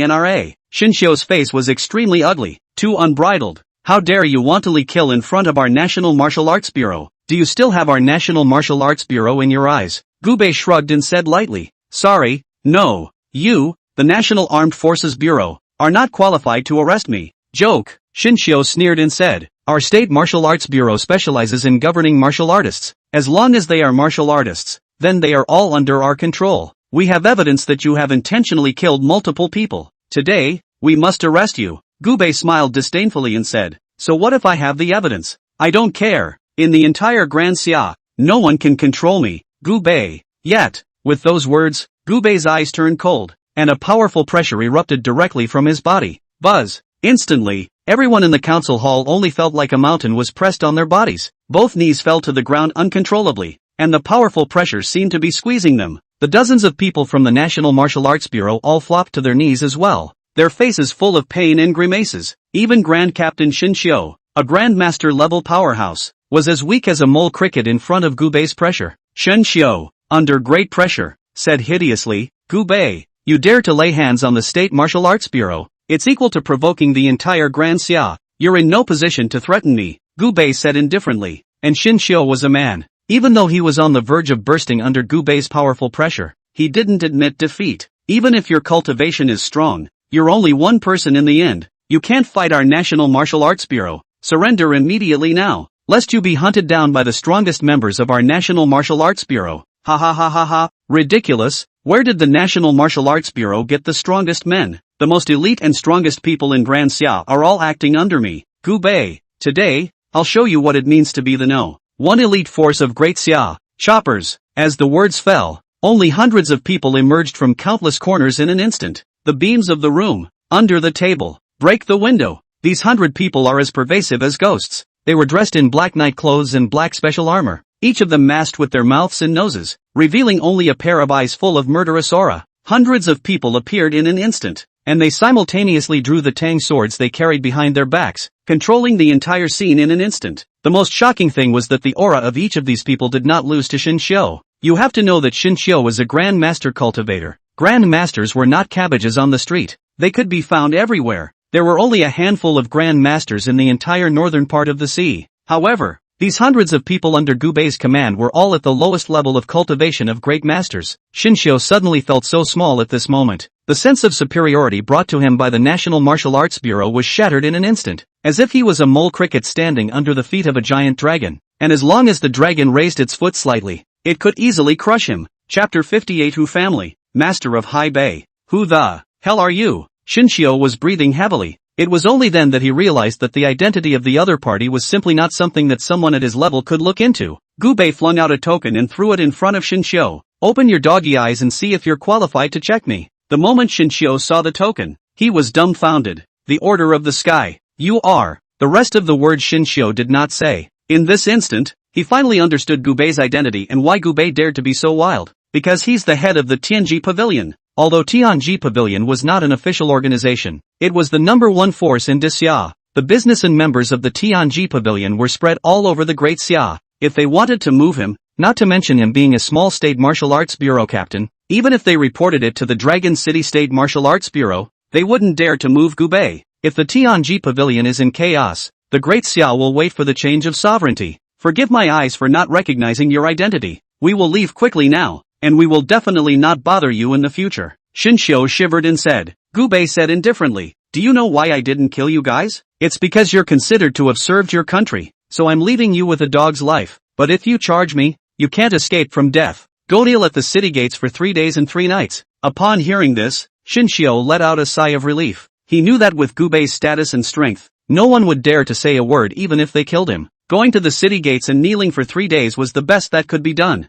Speaker 1: NRA. Xinxiu's face was extremely ugly, too unbridled. How dare you wantonly kill in front of our National Martial Arts Bureau? Do you still have our National Martial Arts Bureau in your eyes? Gu Bei shrugged and said lightly, sorry, no, you, the National Armed Forces Bureau, are not qualified to arrest me. Joke. Xinxiu sneered and said, our State Martial Arts Bureau specializes in governing martial artists. As long as they are martial artists, then they are all under our control. We have evidence that you have intentionally killed multiple people. Today, we must arrest you. Gu Bei smiled disdainfully and said, so what if I have the evidence? I don't care. In the entire Grand Xia, no one can control me, Gu Bei. Yet, with those words, Gu Bei's eyes turned cold, and a powerful pressure erupted directly from his body. Buzz. Instantly, everyone in the council hall only felt like a mountain was pressed on their bodies. Both knees fell to the ground uncontrollably, and the powerful pressure seemed to be squeezing them. The dozens of people from the National Martial Arts Bureau all flopped to their knees as well, their faces full of pain and grimaces. Even Grand Captain Xinxiu, a Grandmaster level powerhouse, was as weak as a mole cricket in front of Gu Bei's pressure. Xinxiu, under great pressure, said hideously, Gu Bei, you dare to lay hands on the State Martial Arts Bureau. It's equal to provoking the entire Grand Xia. You're in no position to threaten me, Gu Bei said indifferently. And Xinxiu was a man. Even though he was on the verge of bursting under Gu Bei's powerful pressure, he didn't admit defeat. Even if your cultivation is strong, you're only one person in the end. You can't fight our National Martial Arts Bureau. surrender immediately now, lest you be hunted down by the strongest members of our National Martial Arts Bureau. Ha ha ha ha ha, ridiculous. Where did the National Martial Arts Bureau get the strongest men? The most elite and strongest people in Grand Xia are all acting under me. Gu Bei, today, I'll show you what it means to be the No. 1 elite force of Great Xia. Choppers. As the words fell, only hundreds of people emerged from countless corners in an instant. The beams of the room, under the table, break the window. These 100 people are as pervasive as ghosts. They were dressed in black night clothes and black special armor, each of them masked with their mouths and noses, revealing only a pair of eyes full of murderous aura. Hundreds of people appeared in an instant, and they simultaneously drew the tang swords they carried behind their backs, controlling the entire scene in an instant. The most shocking thing was that the aura of each of these people did not lose to Shin Xiu. You have to know that Shin Xiu was a Grand Master cultivator. Grand Masters were not cabbages on the street. They could be found everywhere. There were only a handful of Grand Masters in the entire northern part of the sea. However, these hundreds of people under Gu Bei's command were all at the lowest level of cultivation of great masters. Shin Xiu suddenly felt so small at this moment. The sense of superiority brought to him by the National Martial Arts Bureau was shattered in an instant, as if he was a mole cricket standing under the feet of a giant dragon, and as long as the dragon raised its foot slightly, it could easily crush him. Chapter 58 Hu Family, Master of Hai Bei. Who the hell are you? Shin Xiu was breathing heavily. It was only then that he realized that the identity of the other party was simply not something that someone at his level could look into. Gu Bei flung out a token and threw it in front of Shin Xiu. Open your doggy eyes and see if you're qualified to check me. The moment Shin Xiu saw the token, he was dumbfounded. The Order of the Sky. You are. The rest of the words Shin Xiu did not say. In this instant, he finally understood Gu Bei's identity and why Gu Bei dared to be so wild. Because he's the head of the Tianji Pavilion. Although Tianji Pavilion was not an official organization, it was the number one force in Xia. The business and members of the Tianji Pavilion were spread all over the Great Xia. If they wanted to move him, not to mention him being a small state martial arts bureau captain, even if they reported it to the Dragon City State Martial Arts Bureau, they wouldn't dare to move Gu Bei. If the Tianji Pavilion is in chaos, the Great Xia will wait for the change of sovereignty. Forgive my eyes for not recognizing your identity. We will leave quickly now, and we will definitely not bother you in the future. Shin Xiu shivered and said. Gu Bei said indifferently, do you know why I didn't kill you guys? It's because you're considered to have served your country, so I'm leaving you with a dog's life. But if you charge me, you can't escape from death. Go kneel at the city gates for 3 days and 3 nights. Upon hearing this, Shin Xiu let out a sigh of relief. He knew that with Gu Bei's status and strength, no one would dare to say a word even if they killed him. Going to the city gates and kneeling for 3 days was the best that could be done.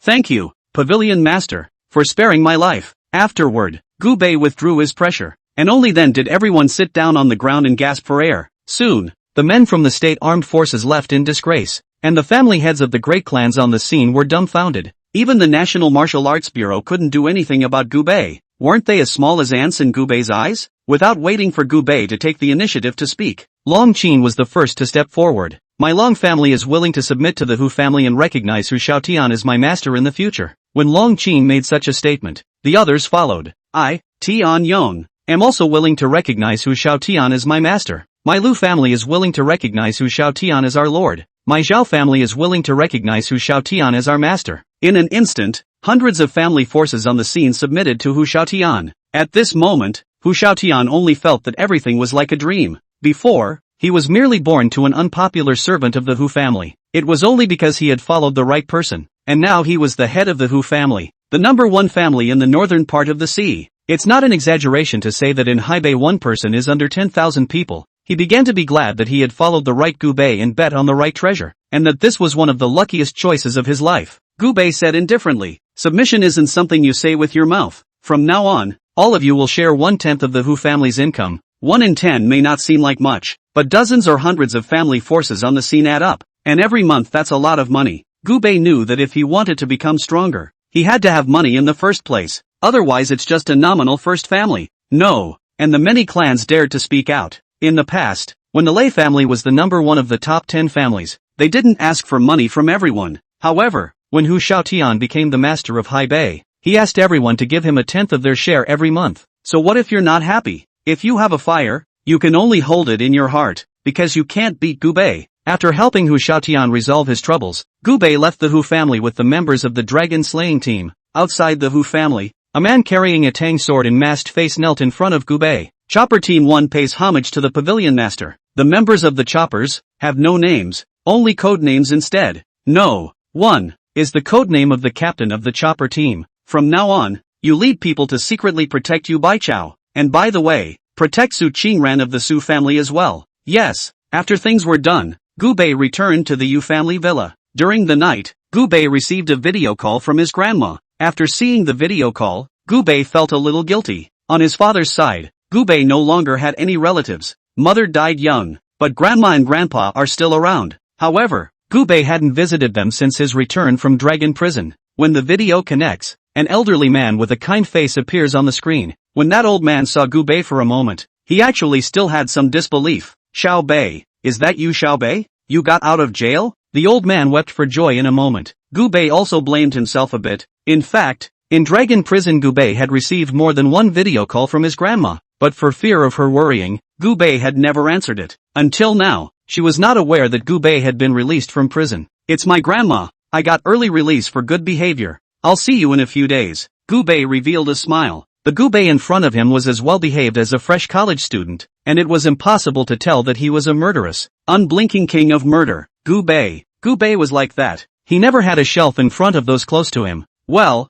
Speaker 1: Thank you, Pavilion Master, for sparing my life. Afterward, Gu Bei withdrew his pressure, and only then did everyone sit down on the ground and gasp for air. Soon, the men from the state armed forces left in disgrace, and the family heads of the great clans on the scene were dumbfounded. Even the National Martial Arts Bureau couldn't do anything about Gu Bei. Weren't they as small as ants in Gu Bei's eyes? Without waiting for Gu Bei to take the initiative to speak, Long Qin was the first to step forward. My Long family is willing to submit to the Hu family and recognize Hu Xiaotian as my master in the future. When Long Qin made such a statement, the others followed. I, Tian Yong, am also willing to recognize Hu Xiaotian as my master. My Lu family is willing to recognize Hu Xiaotian as our lord. My Zhao family is willing to recognize Hu Xiaotian as our master. In an instant, hundreds of family forces on the scene submitted to Hu Xiaotian. At this moment, Hu Xiaotian only felt that everything was like a dream. Before, he was merely born to an unpopular servant of the Hu family. It was only because he had followed the right person, and now he was the head of the Hu family, the number one family in the northern part of the sea. It's not an exaggeration to say that in Haibei one person is under 10,000 people. He began to be glad that he had followed the right Gu Bei and bet on the right treasure, and that this was one of the luckiest choices of his life. Gu Bei said indifferently, submission isn't something you say with your mouth. From now on, all of you will share 1/10 of the Hu family's income. 1 in 10 may not seem like much, but dozens or hundreds of family forces on the scene add up, and every month that's a lot of money. Gu Bei knew that if he wanted to become stronger, he had to have money in the first place, otherwise it's just a nominal first family. No, and the many clans dared to speak out. In the past, when the Lei family was the number one of the top 10 families, they didn't ask for money from everyone. However, when Hu Xiaotian became the master of Haibei, he asked everyone to give him 1/10 of their share every month. So what if you're not happy? If you have a fire, you can only hold it in your heart, because you can't beat Gu Bei. After helping Hu Xiaotian resolve his troubles, Gu Bei left the Hu family with the members of the dragon slaying team. Outside the Hu family, a man carrying a tang sword and masked face knelt in front of Gu Bei. Chopper Team 1 pays homage to the Pavilion Master. The members of the choppers have no names, only code names instead. No. 1 is the code name of the captain of the chopper team. From now on, you lead people to secretly protect Yu Baichao. And by the way, protect Su Qingran of the Su family as well. Yes. After things were done, Gu Bei returned to the Yu family villa. During the night, Gu Bei received a video call from his grandma. After seeing the video call, Gu Bei felt a little guilty. On his father's side, Gu Bei no longer had any relatives. Mother died young, but grandma and grandpa are still around. However, Gu Bei hadn't visited them since his return from Dragon Prison. When the video connects, an elderly man with a kind face appears on the screen. When that old man saw Gu Bei for a moment, he actually still had some disbelief. Xiao Bei, is that you, Xiao Bei? You got out of jail? The old man wept for joy in a moment. Gu Bei also blamed himself a bit. In fact, in Dragon Prison Gu Bei had received more than one video call from his grandma, but for fear of her worrying, Gu Bei had never answered it. Until now, she was not aware that Gu Bei had been released from prison. It's my grandma. I got early release for good behavior. I'll see you in a few days. Gu Bei revealed a smile. The Gu Bei in front of him was as well behaved as a fresh college student, and it was impossible to tell that he was a murderous, unblinking king of murder. Gu Bei. Gu Bei was like that. He never had a shelf in front of those close to him. Well,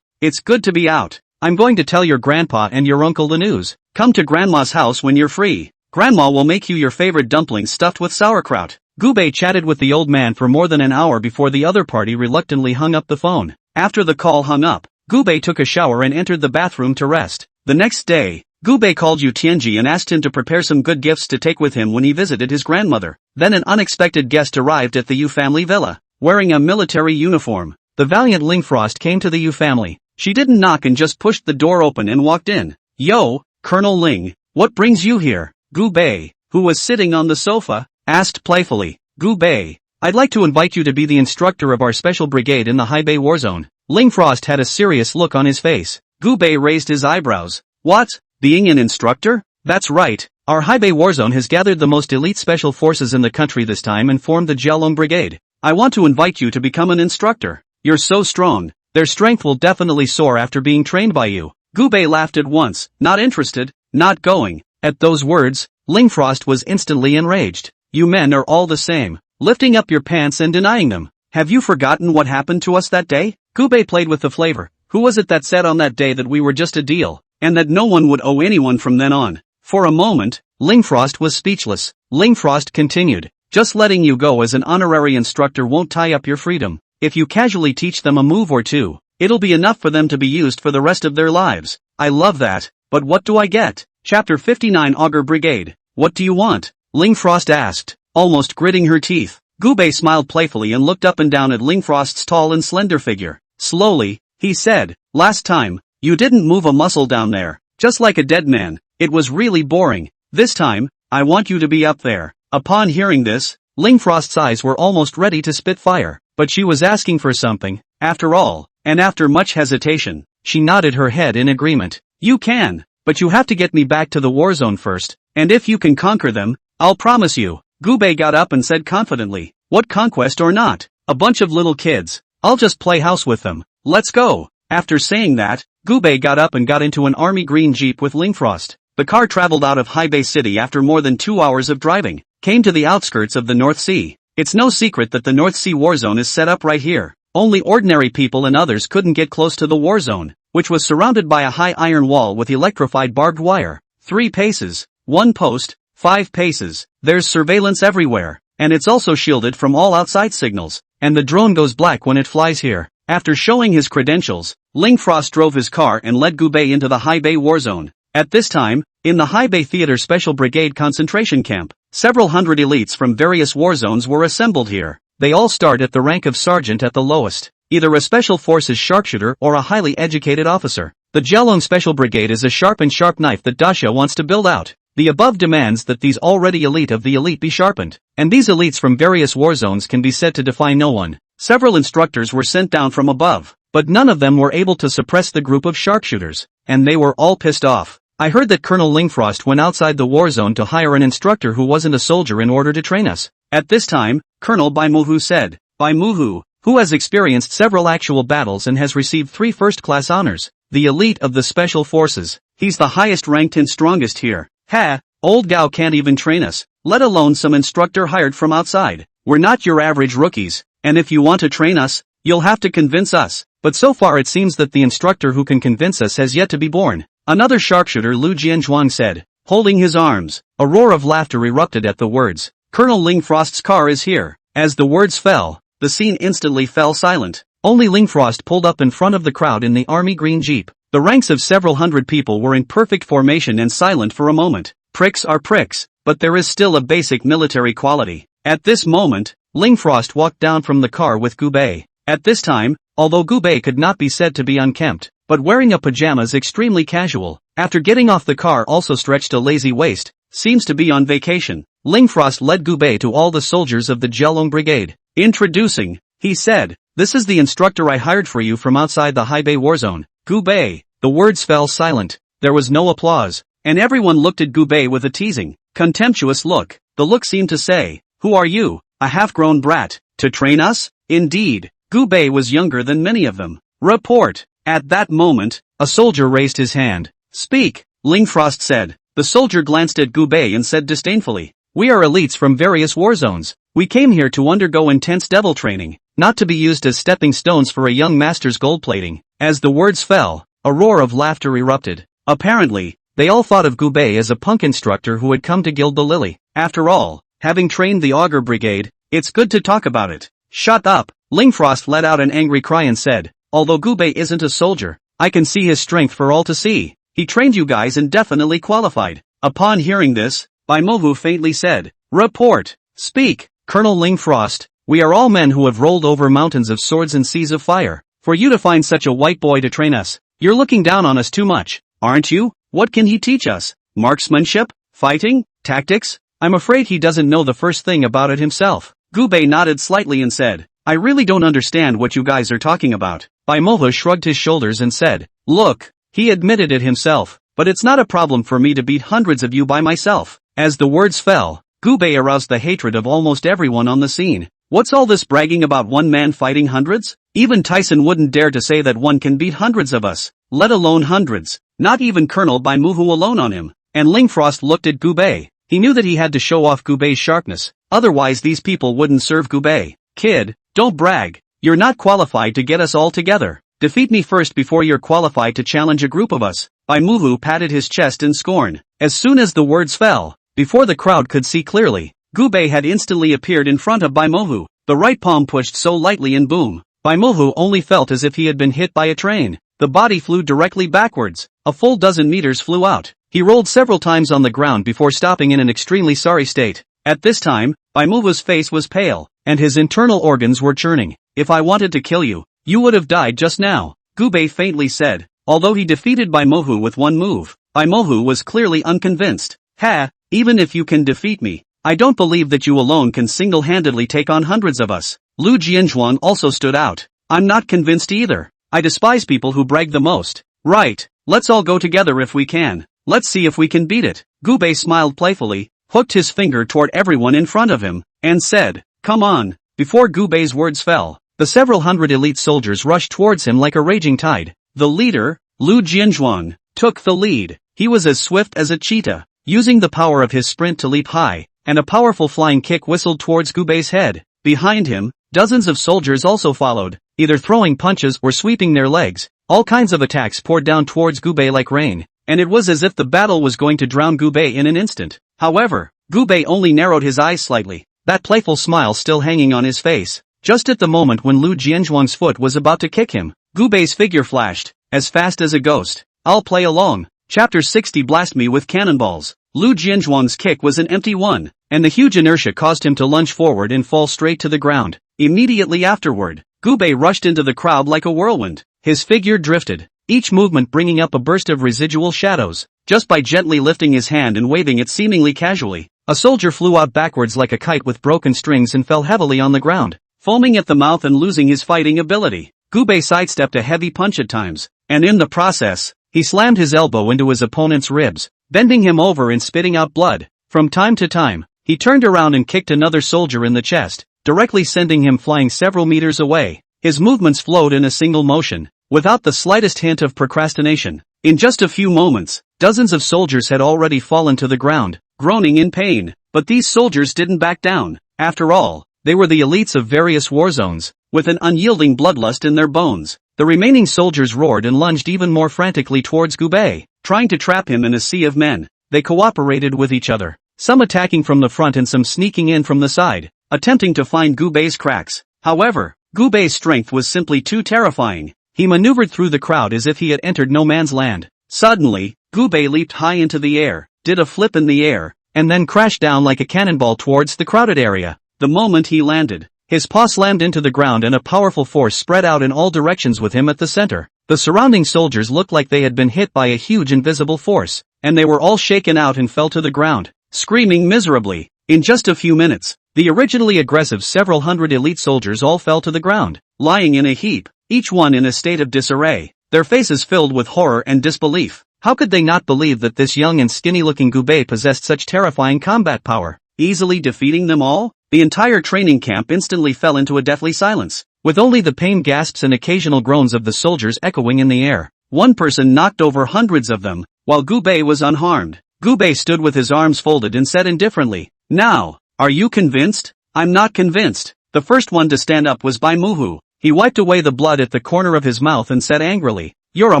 Speaker 1: it's good to be out. I'm going to tell your grandpa and your uncle the news. Come to grandma's house when you're free. Grandma will make you your favorite dumplings stuffed with sauerkraut. Gu Bei chatted with the old man for more than an hour before the other party reluctantly hung up the phone. After the call hung up, Gu Bei took a shower and entered the bathroom to rest. The next day, Gu Bei called Yu Tianji and asked him to prepare some good gifts to take with him when he visited his grandmother. Then an unexpected guest arrived at the Yu family villa, wearing a military uniform. The valiant Ling Frost came to the Yu family. She didn't knock and just pushed the door open and walked in. Yo, Colonel Ling, what brings you here? Gu Bei, who was sitting on the sofa, asked playfully. Gu Bei, I'd like to invite you to be the instructor of our special brigade in the Haibei war zone. Ling Frost had a serious look on his face. Gu Bei raised his eyebrows. What? Being an instructor? That's right. Our Haibei war zone has gathered the most elite special forces in the country this time and formed the Jialong Brigade. I want to invite you to become an instructor. You're so strong. Their strength will definitely soar after being trained by you. Gu Bei laughed at once. Not interested, not going. At those words, Ling Frost was instantly enraged. You men are all the same, lifting up your pants and denying them. Have you forgotten what happened to us that day? Gu Bei played with the flavor. Who was it that said on that day that we were just a deal, and that no one would owe anyone from then on? For a moment, Ling Frost was speechless. Ling Frost continued. Just letting you go as an honorary instructor won't tie up your freedom. If you casually teach them a move or two, it'll be enough for them to be used for the rest of their lives. I love that, but what do I get? Chapter 59 Augur Brigade. What do you want? Ling Frost asked, almost gritting her teeth. Gu Bei smiled playfully and looked up and down at Ling Frost's tall and slender figure. Slowly, he said, last time, you didn't move a muscle down there, just like a dead man. It was really boring. This time, I want you to be up there. Upon hearing this, Ling Frost's eyes were almost ready to spit fire, but she was asking for something, after all, and after much hesitation, she nodded her head in agreement. You can, but you have to get me back to the war zone first, and if you can conquer them, I'll promise you. Gu Bei got up and said confidently, what conquest or not? A bunch of little kids. I'll just play house with them. Let's go. After saying that, Gu Bei got up and got into an army green jeep with Ling Frost. The car traveled out of Haibei City after more than 2 hours of driving, came to the outskirts of the North Sea. It's no secret that the North Sea war zone is set up right here. Only ordinary people and others couldn't get close to the war zone, which was surrounded by a high iron wall with electrified barbed wire. 3 paces, 1 post, 5 paces. There's surveillance everywhere, and it's also shielded from all outside signals, and the drone goes black when it flies here. After showing his credentials, Ling Frost drove his car and led Gu Bei into the Haibei war zone. At this time, in the Haibei Theater Special Brigade concentration camp, several hundred elites from various war zones were assembled here. They all start at the rank of sergeant at the lowest, either a special forces sharpshooter or a highly educated officer. The Jialong Special Brigade is a sharp knife that Dasha wants to build out. The above demands that these already elite of the elite be sharpened, and these elites from various war zones can be said to defy no one. Several instructors were sent down from above, but none of them were able to suppress the group of sharpshooters, and they were all pissed off. I heard that Colonel Ling Frost went outside the war zone to hire an instructor who wasn't a soldier in order to train us. At this time, Colonel Bai Muhu said. Bai Muhu, who has experienced several actual battles and has received 3 first-class honors, the elite of the special forces. He's the highest ranked and strongest here. Ha, Old Gao can't even train us, let alone some instructor hired from outside. We're not your average rookies, and if you want to train us, you'll have to convince us. But so far it seems that the instructor who can convince us has yet to be born. Another sharpshooter, Lu Jianzhuang said, holding his arms. A roar of laughter erupted at the words. Colonel Lingfrost's car is here. As the words fell, the scene instantly fell silent. Only Lingfrost pulled up in front of the crowd in the army green jeep. The ranks of several hundred people were in perfect formation and silent for a moment. Pricks are pricks, but there is still a basic military quality. At this moment, Lingfrost walked down from the car with Gubei. At this time, although Gubei could not be said to be unkempt, but wearing a pajamas extremely casual, after getting off the car also stretched a lazy waist, seems to be on vacation. Lingfrost led Gubei to all the soldiers of the Jialong Brigade. Introducing, he said, this is the instructor I hired for you from outside the Haibei Warzone. Gubei. The words fell silent. There was no applause, and everyone looked at Gubei with a teasing, contemptuous look. The look seemed to say, who are you, a half-grown brat, to train us? Indeed, Gubei was younger than many of them. Report. At that moment, a soldier raised his hand. Speak, Lingfrost said. The soldier glanced at Gubei and said disdainfully, we are elites from various war zones. We came here to undergo intense devil training, not to be used as stepping stones for a young master's gold plating. As the words fell, a roar of laughter erupted. Apparently, they all thought of Gubei as a punk instructor who had come to gild the lily. After all, having trained the Augur Brigade, it's good to talk about it. Shut up. Lingfrost let out an angry cry and said, although Gubei isn't a soldier, I can see his strength for all to see. He trained you guys and definitely qualified. Upon hearing this, Baimovu faintly said, report. Speak, Colonel Lingfrost. We are all men who have rolled over mountains of swords and seas of fire. For you to find such a white boy to train us, you're looking down on us too much, aren't you? What can he teach us? Marksmanship? Fighting? Tactics? I'm afraid he doesn't know the first thing about it himself. Gubei nodded slightly and said, I really don't understand what you guys are talking about. Baimovu shrugged his shoulders and said, look, he admitted it himself, but it's not a problem for me to beat hundreds of you by myself. As the words fell, Gubei aroused the hatred of almost everyone on the scene. What's all this bragging about one man fighting hundreds? Even Tyson wouldn't dare to say that one can beat hundreds of us, let alone hundreds, not even Colonel Baimovu alone on him. And Lingfrost looked at Gubei. He knew that he had to show off Gubei's sharpness, otherwise these people wouldn't serve Gubei. Kid, don't brag. You're not qualified to get us all together. Defeat me first before you're qualified to challenge a group of us. Baimovu patted his chest in scorn. As soon as the words fell, before the crowd could see clearly, Gubei had instantly appeared in front of Baimovu. The right palm pushed so lightly and boom. Baimovu only felt as if he had been hit by a train. The body flew directly backwards. A full dozen meters flew out. He rolled several times on the ground before stopping in an extremely sorry state. At this time, Baimovu's face was pale, and his internal organs were churning. If I wanted to kill you, you would have died just now, Gubei faintly said. Although he defeated Baimovu with one move, Baimovu was clearly unconvinced. Ha, even if you can defeat me, I don't believe that you alone can single-handedly take on hundreds of us. Lu Jianzhuang also stood out. I'm not convinced either. I despise people who brag the most. Right, let's all go together if we can. Let's see if we can beat it. Gubei smiled playfully, hooked his finger toward everyone in front of him, and said, come on. Before Gubei's words fell, the several hundred elite soldiers rushed towards him like a raging tide. The leader, Lu Jianzhuang, took the lead. He was as swift as a cheetah, using the power of his sprint to leap high, and a powerful flying kick whistled towards Gubei's head. Behind him, dozens of soldiers also followed, either throwing punches or sweeping their legs. All kinds of attacks poured down towards Gubei like rain, and it was as if the battle was going to drown Gubei in an instant. However, Gubei only narrowed his eyes slightly, that playful smile still hanging on his face. Just at the moment when Lu Jianzhuang's foot was about to kick him, Gubei's figure flashed, as fast as a ghost. I'll play along. Chapter 60 Blast me with cannonballs. Lu Jianzhuang's kick was an empty one, and the huge inertia caused him to lunge forward and fall straight to the ground. Immediately afterward, Gubei rushed into the crowd like a whirlwind. His figure drifted, each movement bringing up a burst of residual shadows. Just by gently lifting his hand and waving it seemingly casually, a soldier flew out backwards like a kite with broken strings and fell heavily on the ground, foaming at the mouth and losing his fighting ability. Gubei sidestepped a heavy punch at times, and in the process, he slammed his elbow into his opponent's ribs, bending him over and spitting out blood. From time to time, he turned around and kicked another soldier in the chest, directly sending him flying several meters away. His movements flowed in a single motion, without the slightest hint of procrastination. In just a few moments, dozens of soldiers had already fallen to the ground. groaning in pain. But these soldiers didn't back down. After all, they were the elites of various war zones, with an unyielding bloodlust in their bones. The remaining soldiers roared and lunged even more frantically towards Gubei, trying to trap him in a sea of men. They cooperated with each other, some attacking from the front and some sneaking in from the side, attempting to find Gubei's cracks. However, Gubei's strength was simply too terrifying. He maneuvered through the crowd as if he had entered no man's land. Suddenly, Gubei leaped high into the air, did a flip in the air, and then crashed down like a cannonball towards the crowded area. The moment he landed, his paw slammed into the ground and a powerful force spread out in all directions with him at the center. The surrounding soldiers looked like they had been hit by a huge invisible force, and they were all shaken out and fell to the ground, screaming miserably. In just a few minutes, the originally aggressive several hundred elite soldiers all fell to the ground, lying in a heap, each one in a state of disarray, their faces filled with horror and disbelief. How could they not believe that this young and skinny-looking Gubei possessed such terrifying combat power, easily defeating them all? The entire training camp instantly fell into a deathly silence, with only the pained gasps and occasional groans of the soldiers echoing in the air. One person knocked over hundreds of them, while Gubei was unharmed. Gubei stood with his arms folded and said indifferently, "Now, are you convinced?" "I'm not convinced." The first one to stand up was Bai Muhu. He wiped away the blood at the corner of his mouth and said angrily, "You're a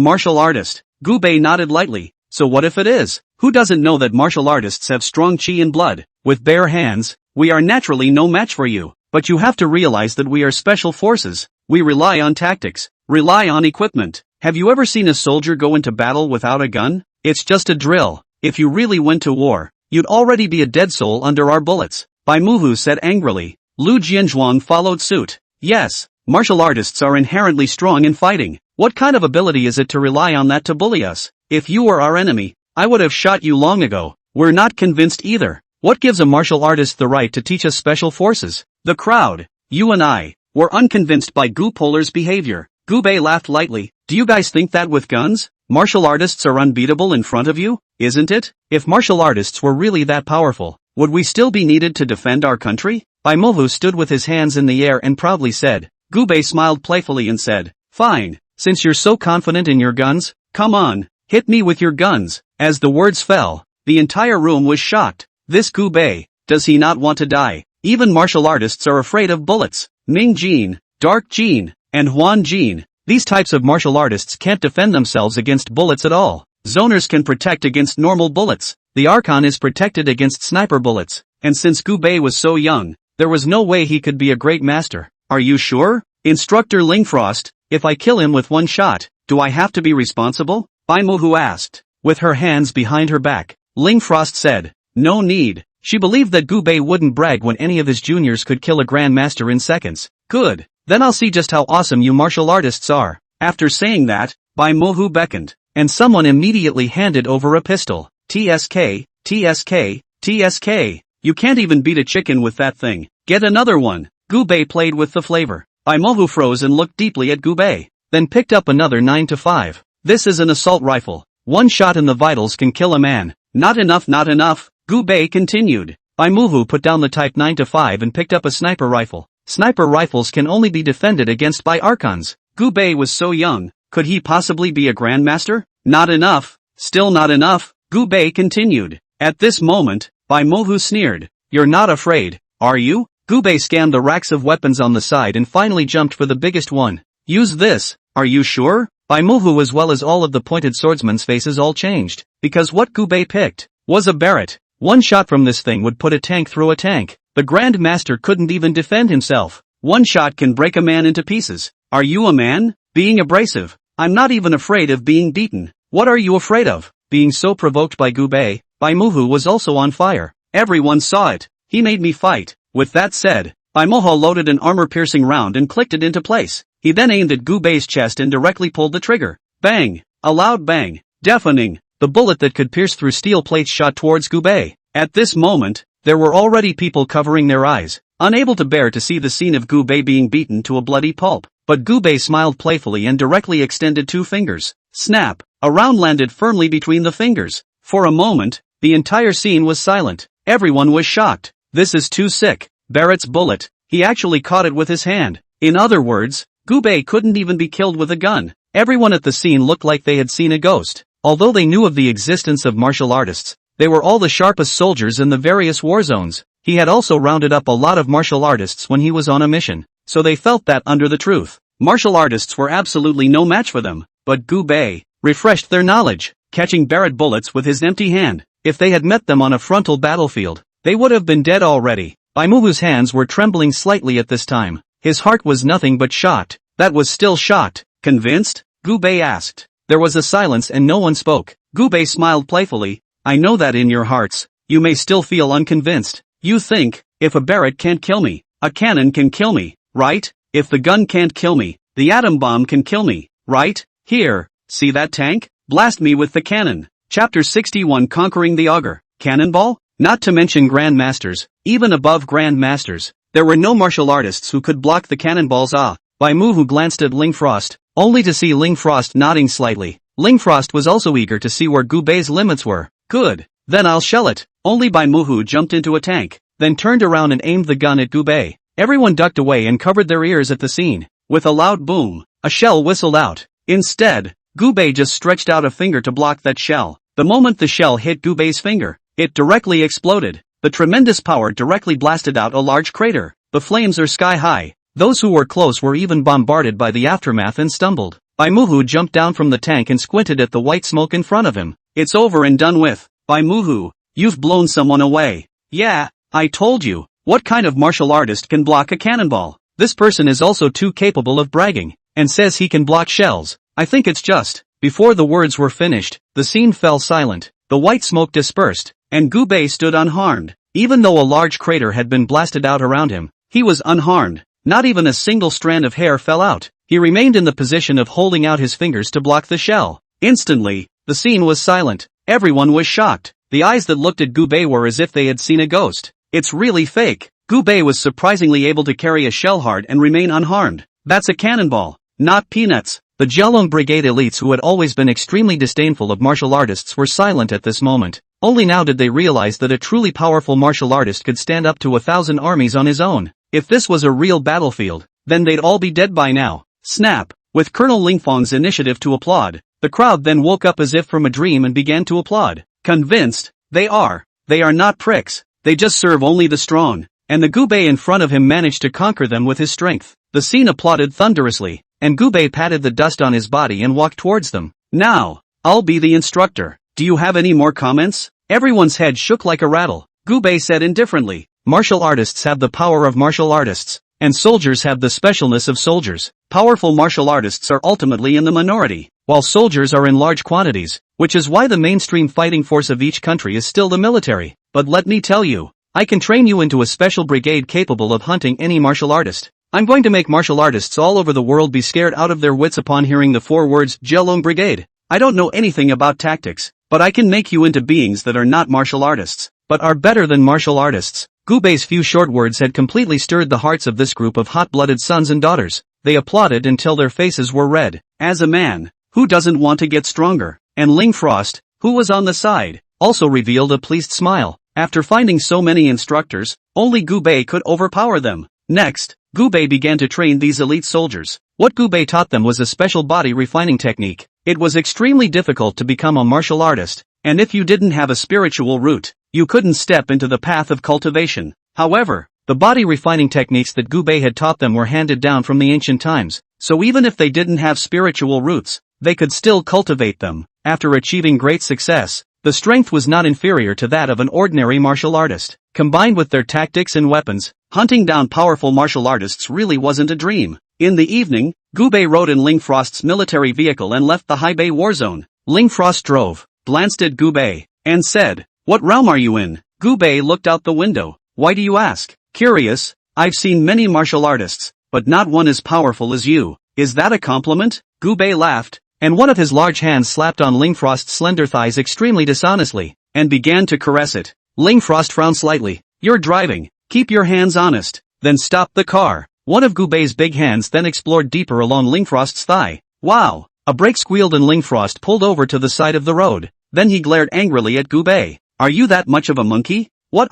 Speaker 1: martial artist." Gubei nodded lightly. "So what if it is? Who doesn't know that martial artists have strong chi and blood? With bare hands, we are naturally no match for you. But you have to realize that we are special forces. We rely on tactics, rely on equipment. Have you ever seen a soldier go into battle without a gun? It's just a drill. If you really went to war, you'd already be a dead soul under our bullets." Bai Muhu said angrily. Lu Jianzhuang followed suit. "Yes, martial artists are inherently strong in fighting. What kind of ability is it to rely on that to bully us? If you were our enemy, I would have shot you long ago." "We're not convinced either. What gives a martial artist the right to teach us special forces?" The crowd, you and I, were unconvinced by Gu Polar's behavior. Gubei laughed lightly. "Do you guys think that with guns, martial artists are unbeatable in front of you? Isn't it? If martial artists were really that powerful, would we still be needed to defend our country?" Bai Muhu stood with his hands in the air and proudly said. Gubei smiled playfully and said, "Fine, since you're so confident in your guns, come on, hit me with your guns." As the words fell, the entire room was shocked. This Gubei, does he not want to die? Even martial artists are afraid of bullets. Ming Jin, Dark Jin, and Huan Jin, these types of martial artists can't defend themselves against bullets at all. Zoners can protect against normal bullets. The Archon is protected against sniper bullets. And since Gubei was so young, there was no way he could be a great master. "Are you sure? Instructor Lingfrost, if I kill him with one shot, do I have to be responsible?" Bai Muhu asked. With her hands behind her back, Lingfrost said, "No need." She believed that Gubei wouldn't brag when any of his juniors could kill a grandmaster in seconds. "Good, then I'll see just how awesome you martial artists are." After saying that, Bai Muhu beckoned, and someone immediately handed over a pistol. "TSK, TSK, TSK. You can't even beat a chicken with that thing. Get another one." Gubei played with the flavor. Bai Muhu froze and looked deeply at Gubei, then picked up another 9-5. "This is an assault rifle. One shot in the vitals can kill a man." "Not enough, not enough," Gubei continued. Bai Muhu put down the type 9-5 and picked up a sniper rifle. Sniper rifles can only be defended against by Archons. Gubei was so young, could he possibly be a grandmaster? "Not enough, still not enough," Gubei continued. At this moment, Bai Muhu sneered. "You're not afraid, are you?" Gubei scanned the racks of weapons on the side and finally jumped for the biggest one. "Use this, are you sure?" Bai Muhu as well as all of the pointed swordsmen's faces all changed, because what Gubei picked was a Barrett. One shot from this thing would put a tank through a tank. The Grand Master couldn't even defend himself. One shot can break a man into pieces. "Are you a man? Being abrasive. I'm not even afraid of being beaten." "What are you afraid of?" Being so provoked by Gubei, Bai Muhu was also on fire. "Everyone saw it. He made me fight." With that said, Bai Muhu loaded an armor-piercing round and clicked it into place. He then aimed at Gubei's chest and directly pulled the trigger. Bang! A loud bang. Deafening. The bullet that could pierce through steel plates shot towards Gubei. At this moment, there were already people covering their eyes, unable to bear to see the scene of Gubei being beaten to a bloody pulp. But Gubei smiled playfully and directly extended 2 fingers. Snap! A round landed firmly between the fingers. For a moment, the entire scene was silent. Everyone was shocked. "This is too sick." Barrett's bullet, he actually caught it with his hand. In other words, Gubei couldn't even be killed with a gun. Everyone at the scene looked like they had seen a ghost. Although they knew of the existence of martial artists, They were all the sharpest soldiers in the various war zones. He had also rounded up a lot of martial artists when he was on a mission, so they felt that under the truth, martial artists were absolutely no match for them. But Gu Bei refreshed their knowledge, catching Barrett bullets with his empty hand. If they had met them on a frontal battlefield, they would have been dead already. Bai Muhu's hands were trembling slightly at this time. His heart was nothing but shocked. That was still shocked. Convinced? Gu Bei asked. There was a silence and no one spoke. Gu Bei smiled playfully. I know that in your hearts, you may still feel unconvinced. You think, if a Barrett can't kill me, a cannon can kill me, right? If the gun can't kill me, the atom bomb can kill me, right? Here, see that tank? Blast me with the cannon. Chapter 61 Conquering the Augur. Cannonball? Not to mention Grand Masters, even above Grand Masters, there were no martial artists who could block the cannonballs. Bai Muhu glanced at Ling Frost, only to see Ling Frost nodding slightly. Ling Frost was also eager to see where Gu Bei's limits were. Good, then I'll shell it. Only Bai Muhu jumped into a tank, then turned around and aimed the gun at Gu Bei. Everyone ducked away and covered their ears at the scene. With a loud boom, a shell whistled out. Instead, Gu Bei just stretched out a finger to block that shell. The moment the shell hit Gu Bei's finger, it directly exploded. The tremendous power directly blasted out a large crater. The flames are sky high. Those who were close were even bombarded by the aftermath and stumbled. Bai Muhu jumped down from the tank and squinted at the white smoke in front of him. It's over and done with. Bai Muhu, you've blown someone away. Yeah, I told you. What kind of martial artist can block a cannonball? This person is also too capable of bragging, and says he can block shells. I think it's just. Before the words were finished, the scene fell silent. The white smoke dispersed, and Gu Bei stood unharmed. Even though a large crater had been blasted out around him, he was unharmed. Not even a single strand of hair fell out. He remained in the position of holding out his fingers to block the shell. Instantly, the scene was silent. Everyone was shocked. The eyes that looked at Gu Bei were as if they had seen a ghost. It's really fake. Gu Bei was surprisingly able to carry a shell hard and remain unharmed. That's a cannonball, not peanuts. The Jialong Brigade elites who had always been extremely disdainful of martial artists were silent at this moment. Only now did they realize that a truly powerful martial artist could stand up to 1,000 armies on his own. If this was a real battlefield, then they'd all be dead by now. Snap! With Colonel Lingfeng's initiative to applaud, the crowd then woke up as if from a dream and began to applaud. Convinced? They are not pricks. They just serve only the strong. And the Gu Bei in front of him managed to conquer them with his strength. The scene applauded thunderously, and Gu Bei patted the dust on his body and walked towards them. Now, I'll be the instructor. Do you have any more comments? Everyone's head shook like a rattle. Gu Bei said indifferently, martial artists have the power of martial artists, and soldiers have the specialness of soldiers. Powerful martial artists are ultimately in the minority, while soldiers are in large quantities, which is why the mainstream fighting force of each country is still the military. But let me tell you, I can train you into a special brigade capable of hunting any martial artist. I'm going to make martial artists all over the world be scared out of their wits upon hearing the 4 words Jialong Brigade. I don't know anything about tactics, but I can make you into beings that are not martial artists, but are better than martial artists. Gu Bei's few short words had completely stirred the hearts of this group of hot-blooded sons and daughters. They applauded until their faces were red. As a man, who doesn't want to get stronger? And Ling Frost, who was on the side, also revealed a pleased smile. After finding so many instructors, only Gu Bei could overpower them. Next, Gu Bei began to train these elite soldiers. What Gu Bei taught them was a special body refining technique. It was extremely difficult to become a martial artist, and if you didn't have a spiritual root, you couldn't step into the path of cultivation. However, the body refining techniques that Gu Bei had taught them were handed down from the ancient times, so even if they didn't have spiritual roots, they could still cultivate them. After achieving great success, the strength was not inferior to that of an ordinary martial artist. Combined with their tactics and weapons, hunting down powerful martial artists really wasn't a dream. In the evening, Gu Bei rode in Ling Frost's military vehicle and left the Haibei war zone. Ling Frost drove, glanced at Gu Bei, and said, "What realm are you in?" Gu Bei looked out the window. "Why do you ask?" "Curious. I've seen many martial artists, but not one as powerful as you." "Is that a compliment?" Gu Bei laughed, and one of his large hands slapped on Ling Frost's slender thighs extremely dishonestly, and began to caress it. Ling Frost frowned slightly. "You're driving. Keep your hands honest. Then stop the car." One of Gu Bei's big hands then explored deeper along Ling Frost's thigh. "Wow!" A brake squealed and Ling Frost pulled over to the side of the road. Then he glared angrily at Gu Bei. "Are you that much of a monkey?" "What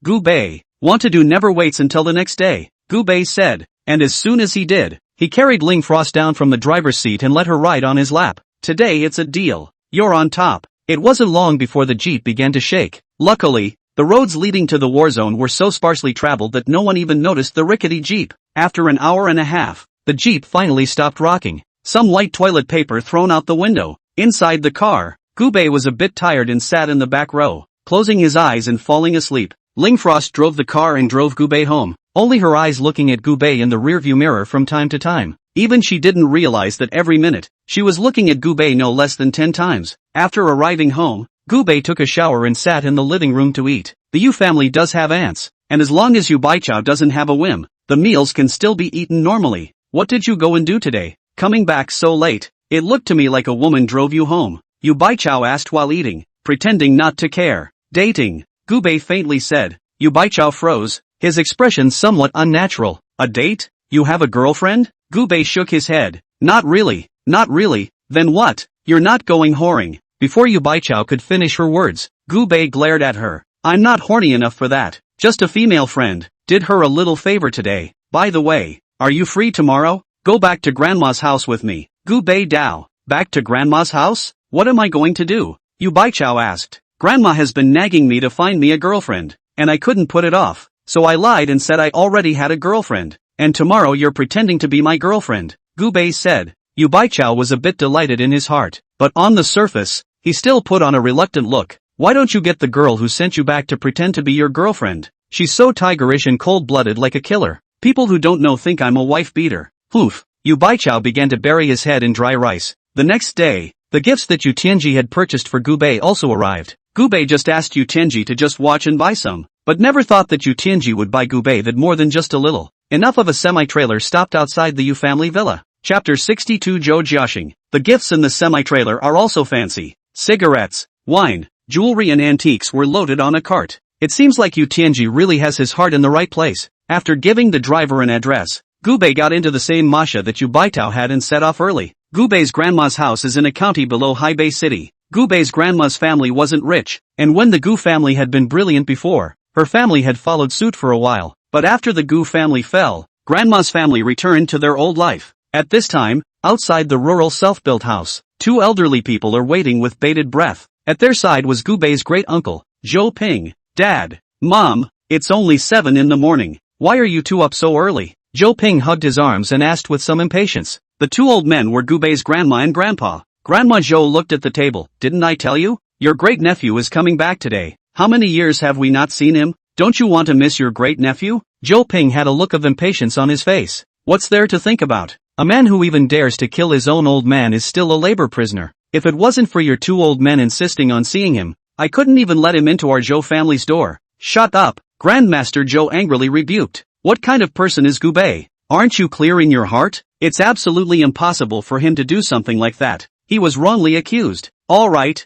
Speaker 1: Gu Bei, want to do never waits until the next day," Gu Bei said, and as soon as he did, he carried Ling Frost down from the driver's seat and let her ride on his lap. "Today it's a deal. You're on top. It wasn't long before the jeep began to shake. Luckily, the roads leading to the war zone were so sparsely traveled that no one even noticed the rickety jeep. After an hour and a half, the jeep finally stopped rocking. Some white toilet paper thrown out the window. Inside the car, Gubei was a bit tired and sat in the back row, closing his eyes and falling asleep. Lingfrost drove the car and drove Gubei home, only her eyes looking at Gubei in the rearview mirror from time to time. Even she didn't realize that every minute, she was looking at Gubei no less than 10 times. After arriving home, Gubei took a shower and sat in the living room to eat. The Yu family does have ants, and as long as Yu Baichao doesn't have a whim, the meals can still be eaten normally. What did you go and do today, coming back so late? It looked to me like a woman drove you home, Yu Baichao asked while eating, pretending not to care. Dating, Gubei faintly said. Yu Baichao froze, his expression somewhat unnatural. A date? You have a girlfriend? Gubei shook his head. Not really, not really. Then what? You're not going whoring. Before Yu Baichao could finish her words, Gubei glared at her. I'm not horny enough for that. Just a female friend. Did her a little favor today. By the way, are you free tomorrow? Go back to grandma's house with me. Gubei Dao. Back to grandma's house? What am I going to do? Yu Baichao asked. Grandma has been nagging me to find me a girlfriend, and I couldn't put it off. So I lied and said I already had a girlfriend. And tomorrow you're pretending to be my girlfriend, Gubei said. Yu Baichao was a bit delighted in his heart, but on the surface, he still put on a reluctant look. Why don't you get the girl who sent you back to pretend to be your girlfriend? She's so tigerish and cold-blooded like a killer. People who don't know think I'm a wife-beater. Poof. Yu Baichao began to bury his head in dry rice. The next day, the gifts that Yu Tianji had purchased for Gubei also arrived. Gubei just asked Yu Tianji to just watch and buy some, but never thought that Yu Tianji would buy Gubei that more than just a little. Enough of a semi-trailer stopped outside the Yu family villa. Chapter 62 Zhou Jiaxing. The gifts in the semi-trailer are also fancy. Cigarettes, wine, jewelry and antiques were loaded on a cart. It seems like Yu Tianji really has his heart in the right place. After giving the driver an address, Gubei got into the same masha that Yu Baichao had and set off early. Gubei's grandma's house is in a county below Haibei City. Gubei's grandma's family wasn't rich, and when the Gu family had been brilliant before, her family had followed suit for a while. But after the Gu family fell, grandma's family returned to their old life. At this time, outside the rural self-built house, two elderly people are waiting with bated breath. At their side was Gubei's great-uncle, Zhou Ping. Dad, Mom, it's only 7 in the morning. Why are you two up so early? Zhou Ping hugged his arms and asked with some impatience. The two old men were Gubei's grandma and grandpa. Grandma Zhou looked at the table. Didn't I tell you? Your great-nephew is coming back today. How many years have we not seen him? Don't you want to miss your great-nephew? Zhou Ping had a look of impatience on his face. What's there to think about? A man who even dares to kill his own old man is still a labor prisoner. If it wasn't for your two old men insisting on seeing him, I couldn't even let him into our Zhou family's door. Shut up, Grandmaster Zhou angrily rebuked. What kind of person is Gubei? Aren't you clear in your heart? It's absolutely impossible for him to do something like that. He was wrongly accused. Alright,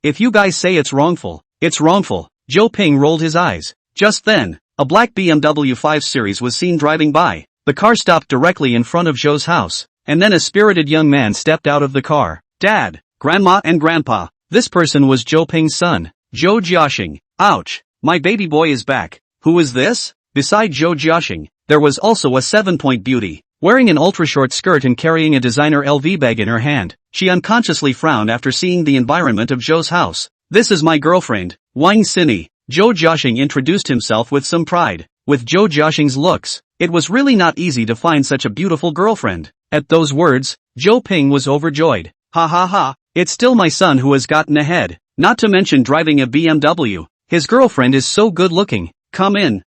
Speaker 1: if you guys say it's wrongful, it's wrongful. Zhou Ping rolled his eyes. Just then, a black BMW 5 Series was seen driving by. The car stopped directly in front of Zhou's house, and then a spirited young man stepped out of the car. Dad, Grandma and Grandpa. This person was Zhou Ping's son, Zhou Jiaxing. Ouch, my baby boy is back. Who is this? Beside Zhou Jiaxing, there was also a 7-point beauty, wearing an ultra-short skirt and carrying a designer LV bag in her hand. She unconsciously frowned after seeing the environment of Zhou's house. This is my girlfriend, Wang Xini. Zhou Jiaxing introduced himself with some pride. With Zhou Jiaxing's looks, it was really not easy to find such a beautiful girlfriend. At those words, Zhou Ping was overjoyed. Ha ha ha, it's still my son who has gotten ahead, not to mention driving a BMW. His girlfriend is so good looking. Come in.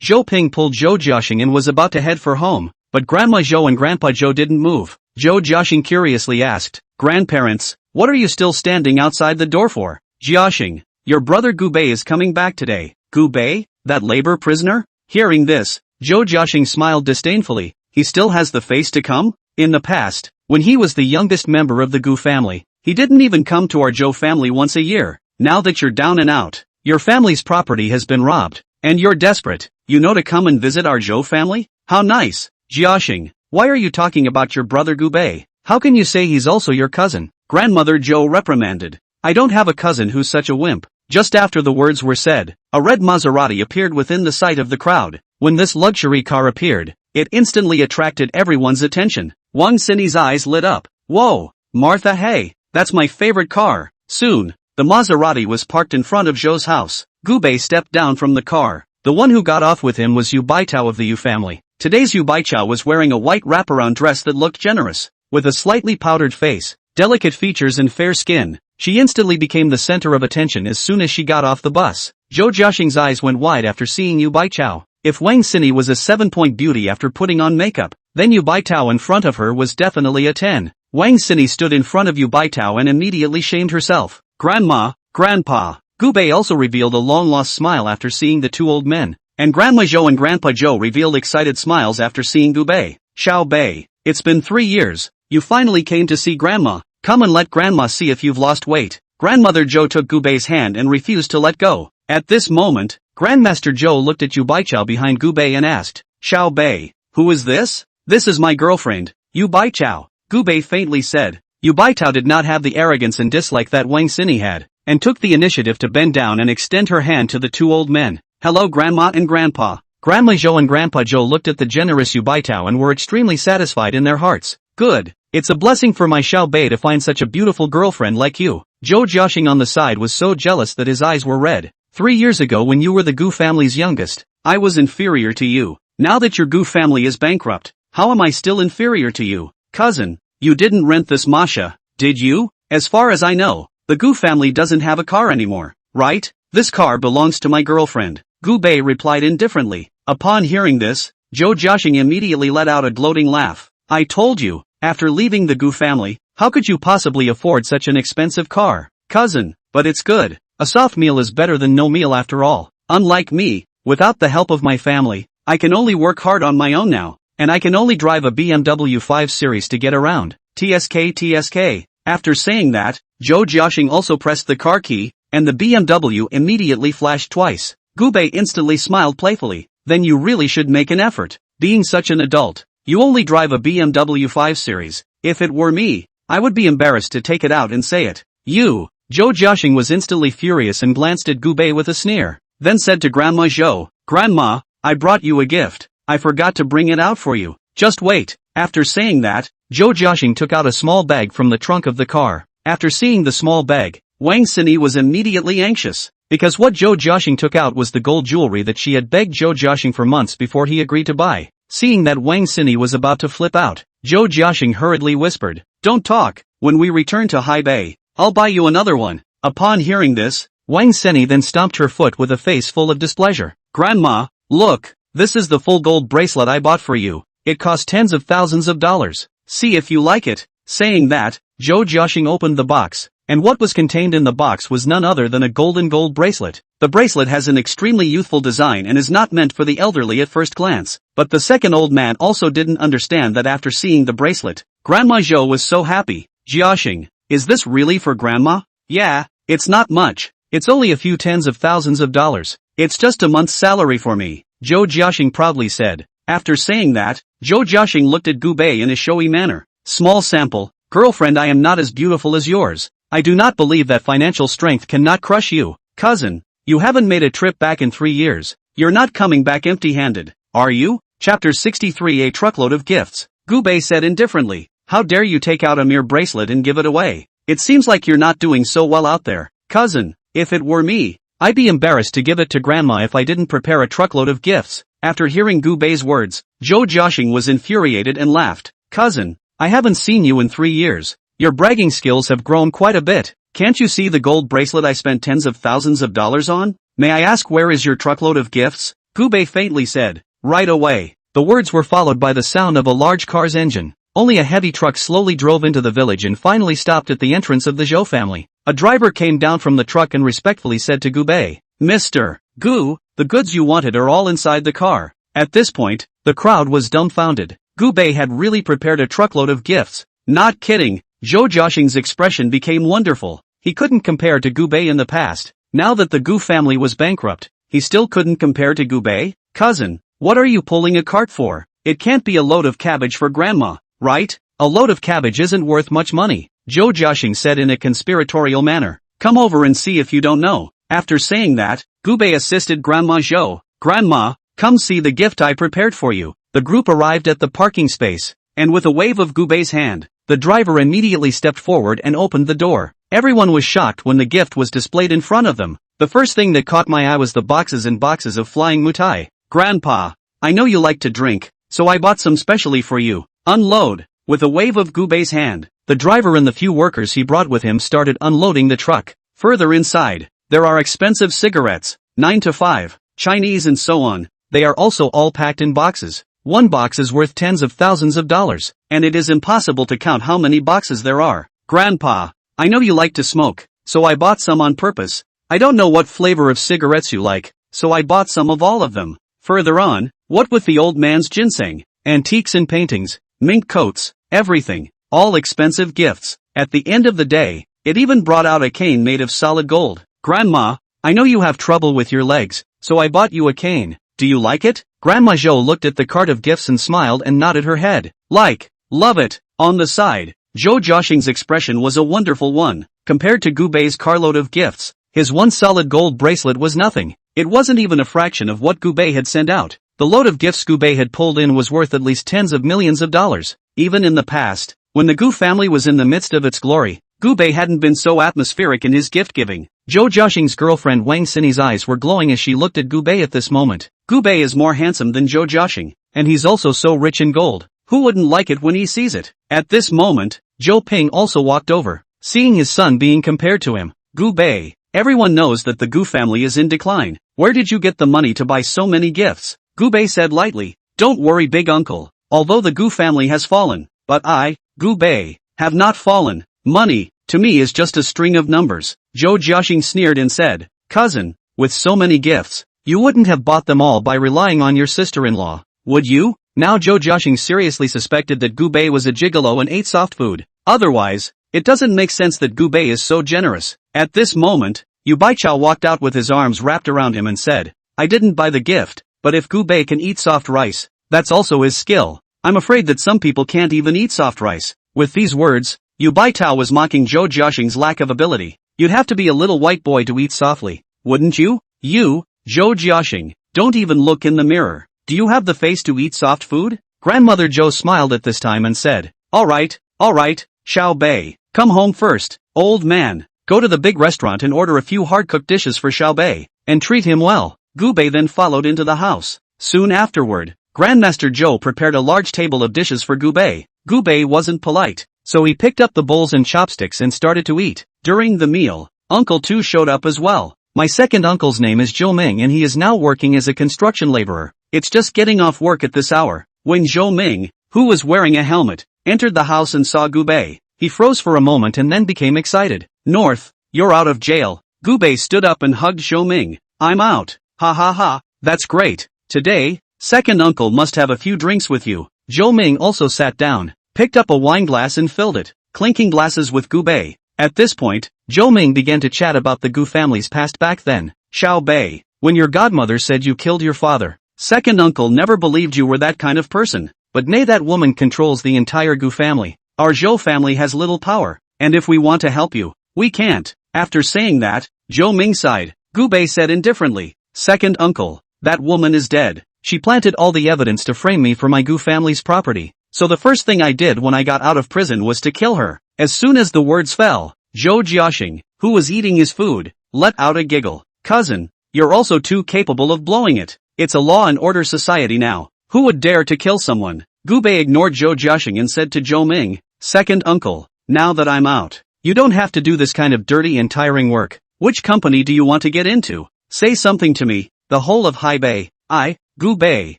Speaker 1: Zhou Ping pulled Zhou Jiaxing and was about to head for home, but Grandma Zhou and Grandpa Zhou didn't move. Zhou Jiaxing curiously asked, Grandparents, what are you still standing outside the door for? Jiaxing, your brother Gubei is coming back today. Gubei? That labor prisoner? Hearing this, Zhou Jiaxing smiled disdainfully. He still has the face to come? In the past, when he was the youngest member of the Gu family, he didn't even come to our Zhou family once a year. Now that you're down and out, your family's property has been robbed, and you're desperate, to come and visit our Zhou family? How nice. Jiaxing, why are you talking about your brother Gubei? How can you say he's also your cousin? Grandmother Zhou reprimanded. I don't have a cousin who's such a wimp. Just after the words were said, a red Maserati appeared within the sight of the crowd. When this luxury car appeared, it instantly attracted everyone's attention. Wang Xini's eyes lit up. Whoa, Martha, hey, that's my favorite car. Soon, the Maserati was parked in front of Zhou's house. Gubei stepped down from the car. The one who got off with him was Yu Baitao of the Yu family. Today's Yu Baitao was wearing a white wraparound dress that looked generous. With a slightly powdered face, delicate features and fair skin, she instantly became the center of attention as soon as she got off the bus. Zhou Jiaxing's eyes went wide after seeing Yu Baitao. If Wang Xinyi was a 7-point beauty after putting on makeup, then Yu Baitao in front of her was definitely a 10. Wang Xinyi stood in front of Yu Baitao and immediately shamed herself. Grandma, Grandpa. Gubei also revealed a long-lost smile after seeing the two old men. And Grandma Zhou and Grandpa Zhou revealed excited smiles after seeing Gubei. Xiao Bei, it's been 3 years. You finally came to see Grandma. Come and let Grandma see if you've lost weight. Grandmother Zhou took Gubei's hand and refused to let go. At this moment, Grandmaster Zhou looked at Yu Baichao behind Gubei and asked, Xiao Bei, who is this? This is my girlfriend, Yu Baichao. Gubei faintly said. Yu Baitao did not have the arrogance and dislike that Wang Xinyi had, and took the initiative to bend down and extend her hand to the two old men. Hello Grandma and Grandpa. Grandma Zhou and Grandpa Zhou looked at the generous Yu Baitao and were extremely satisfied in their hearts. Good. It's a blessing for my Xiao Bei to find such a beautiful girlfriend like you. Zhou Jiaxing on the side was so jealous that his eyes were red. 3 years ago when you were the Gu family's youngest, I was inferior to you. Now that your Gu family is bankrupt, how am I still inferior to you? Cousin, you didn't rent this Masha, did you? As far as I know, the Gu family doesn't have a car anymore, right? This car belongs to my girlfriend. Gubei replied indifferently. Upon hearing this, Zhou Jiaxing immediately let out a gloating laugh. I told you, after leaving the Gu family, how could you possibly afford such an expensive car? Cousin, but it's good. A soft meal is better than no meal after all. Unlike me, without the help of my family, I can only work hard on my own now, and I can only drive a BMW 5 Series to get around. TSK. After saying that, Zhou Jiaxing also pressed the car key, and the BMW immediately flashed twice. Gubei instantly smiled playfully. Then you really should make an effort. Being such an adult, you only drive a BMW 5 Series. If it were me, I would be embarrassed to take it out and say it. You. Zhou Jiaxing was instantly furious and glanced at Gubei with a sneer. Then said to Grandma Zhou, Grandma, I brought you a gift. I forgot to bring it out for you. Just wait. After saying that, Zhou Jiaxing took out a small bag from the trunk of the car. After seeing the small bag, Wang Xinyi was immediately anxious. Because what Zhou Jiaxing took out was the gold jewelry that she had begged Zhou Jiaxing for months before he agreed to buy. Seeing that Wang Xinyi was about to flip out, Zhou Jiaxing hurriedly whispered, Don't talk, when we return to Haibei, I'll buy you another one. Upon hearing this, Wang Xinyi then stomped her foot with a face full of displeasure. Grandma, look, this is the full gold bracelet I bought for you. It cost tens of thousands of dollars. See if you like it. Saying that, Zhou Jiaxing opened the box. And what was contained in the box was none other than a golden gold bracelet. The bracelet has an extremely youthful design and is not meant for the elderly at first glance. But the second old man also didn't understand that after seeing the bracelet, Grandma Zhou was so happy. Jiaxing, is this really for Grandma? Yeah, it's not much. It's only a few tens of thousands of dollars. It's just a month's salary for me, Zhou Jiaxing proudly said. After saying that, Zhou Jiaxing looked at Gubei in a showy manner. Small sample, girlfriend, I am not as beautiful as yours. I do not believe that financial strength cannot crush you. Cousin, you haven't made a trip back in 3 years. You're not coming back empty-handed, are you? Chapter 63 A truckload of gifts. Gubei said indifferently. How dare you take out a mere bracelet and give it away? It seems like you're not doing so well out there. Cousin, if it were me, I'd be embarrassed to give it to Grandma if I didn't prepare a truckload of gifts. After hearing Gubei's words, Zhou Jiaxing was infuriated and laughed. Cousin, I haven't seen you in 3 years. Your bragging skills have grown quite a bit. Can't you see the gold bracelet I spent tens of thousands of dollars on? May I ask where is your truckload of gifts? Gubei faintly said. Right away. The words were followed by the sound of a large car's engine. Only a heavy truck slowly drove into the village and finally stopped at the entrance of the Zhou family. A driver came down from the truck and respectfully said to Gubei, Mr. Gu, the goods you wanted are all inside the car. At this point, the crowd was dumbfounded. Gubei had really prepared a truckload of gifts. Not kidding. Zhou Jiaxing's expression became wonderful. He couldn't compare to Gubei in the past. Now that the Gu family was bankrupt, he still couldn't compare to Gubei. Cousin, what are you pulling a cart for? It can't be a load of cabbage for Grandma, right? A load of cabbage isn't worth much money, Zhou Jiaxing said in a conspiratorial manner. Come over and see if you don't know. After saying that, Gubei assisted Grandma Zhou. Grandma, come see the gift I prepared for you. The group arrived at the parking space, and with a wave of Gubei's hand, the driver immediately stepped forward and opened the door. Everyone was shocked when the gift was displayed in front of them. The first thing that caught my eye was the boxes and boxes of flying mutai. Grandpa, I know you like to drink, so I bought some specially for you. Unload. With a wave of Gubei's hand, the driver and the few workers he brought with him started unloading the truck. Further inside, there are expensive cigarettes, 9 to 5, Chinese and so on. They are also all packed in boxes. One box is worth tens of thousands of dollars, and it is impossible to count how many boxes there are. Grandpa, I know you like to smoke, so I bought some on purpose. I don't know what flavor of cigarettes you like, so I bought some of all of them. Further on, what with the old man's ginseng, antiques and paintings, mink coats, everything, all expensive gifts. At the end of the day, it even brought out a cane made of solid gold. Grandma, I know you have trouble with your legs, so I bought you a cane. Do you like it? Grandma Zhou looked at the cart of gifts and smiled and nodded her head. Like, love it. On the side, Zhou Jiaxing's expression was a wonderful one. Compared to Gubei's carload of gifts, his one solid gold bracelet was nothing. It wasn't even a fraction of what Gubei had sent out. The load of gifts Gubei had pulled in was worth at least tens of millions of dollars. Even in the past, when the Gu family was in the midst of its glory, Gubei hadn't been so atmospheric in his gift-giving. Zhou Jiaxing's girlfriend Wang Xinyi's eyes were glowing as she looked at Gubei at this moment. Gubei is more handsome than Zhou Jiaxing, and he's also so rich in gold. Who wouldn't like it when he sees it? At this moment, Zhou Ping also walked over, seeing his son being compared to him. Gubei, everyone knows that the Gu family is in decline. Where did you get the money to buy so many gifts? Gubei said lightly. Don't worry, big uncle. Although the Gu family has fallen, but I, Gubei, have not fallen. Money, to me, is just a string of numbers. Zhou Jiaxing sneered and said, Cousin, with so many gifts, you wouldn't have bought them all by relying on your sister-in-law, would you? Now Zhou Jiaxing seriously suspected that Gubei was a gigolo and ate soft food. Otherwise, it doesn't make sense that Gubei is so generous. At this moment, Yu Baichao walked out with his arms wrapped around him and said, I didn't buy the gift, but if Gubei can eat soft rice, that's also his skill. I'm afraid that some people can't even eat soft rice. With these words, Yu Baichao was mocking Zhou Jiaxing's lack of ability. You'd have to be a little white boy to eat softly, wouldn't you? You, Zhou Jiaxing, don't even look in the mirror. Do you have the face to eat soft food? Grandmother Zhou smiled at this time and said, Alright, Xiao Bei, come home first. Old man, go to the big restaurant and order a few hard-cooked dishes for Xiao Bei, and treat him well. Gubei then followed into the house. Soon afterward, Grandmaster Zhou prepared a large table of dishes for Gubei. Gubei wasn't polite, so he picked up the bowls and chopsticks and started to eat. During the meal, Uncle Tu showed up as well. My second uncle's name is Zhou Ming and he is now working as a construction laborer. It's just getting off work at this hour. When Zhou Ming, who was wearing a helmet, entered the house and saw Gubei, he froze for a moment and then became excited. North, you're out of jail. Gubei stood up and hugged Zhou Ming. I'm out. Ha ha ha, that's great. Today, second uncle must have a few drinks with you. Zhou Ming also sat down, picked up a wine glass and filled it, clinking glasses with Gubei. At this point, Zhou Ming began to chat about the Gu family's past back then. Xiao Bei, when your godmother said you killed your father, second uncle never believed you were that kind of person. But nay, that woman controls the entire Gu family. Our Zhou family has little power, and if we want to help you, we can't. After saying that, Zhou Ming sighed. Gubei said indifferently, Second uncle, that woman is dead. She planted all the evidence to frame me for my Gu family's property. So the first thing I did when I got out of prison was to kill her. As soon as the words fell, Zhou Jiaxing, who was eating his food, let out a giggle. Cousin, you're also too capable of blowing it. It's a law and order society now. Who would dare to kill someone? Gubei ignored Zhou Jiaxing and said to Zhou Ming, Second uncle, now that I'm out, you don't have to do this kind of dirty and tiring work. Which company do you want to get into? Say something to me. The whole of Haibei, I, Gubei,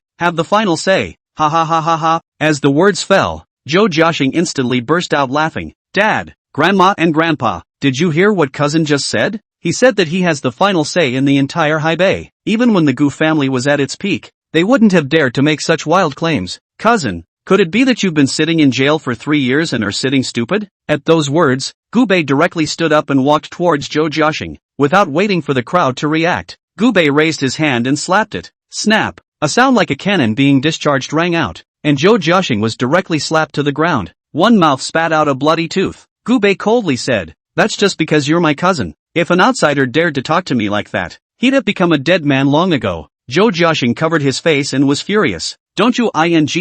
Speaker 1: have the final say. Ha ha ha ha ha. As the words fell, Zhou Jiaxing instantly burst out laughing. Dad, Grandma and Grandpa, did you hear what cousin just said? He said that he has the final say in the entire Haibei. Even when the Gu family was at its peak, they wouldn't have dared to make such wild claims. Cousin, could it be that you've been sitting in jail for 3 years and are sitting stupid? At those words, Gubei directly stood up and walked towards Zhou Jiaxing. Without waiting for the crowd to react, Gubei raised his hand and slapped it. Snap! A sound like a cannon being discharged rang out, and Zhou Jiaxing was directly slapped to the ground. One mouth spat out a bloody tooth. Gubei coldly said, That's just because you're my cousin. If an outsider dared to talk to me like that, he'd have become a dead man long ago. Zhou Jiaxing covered his face and was furious. Don't you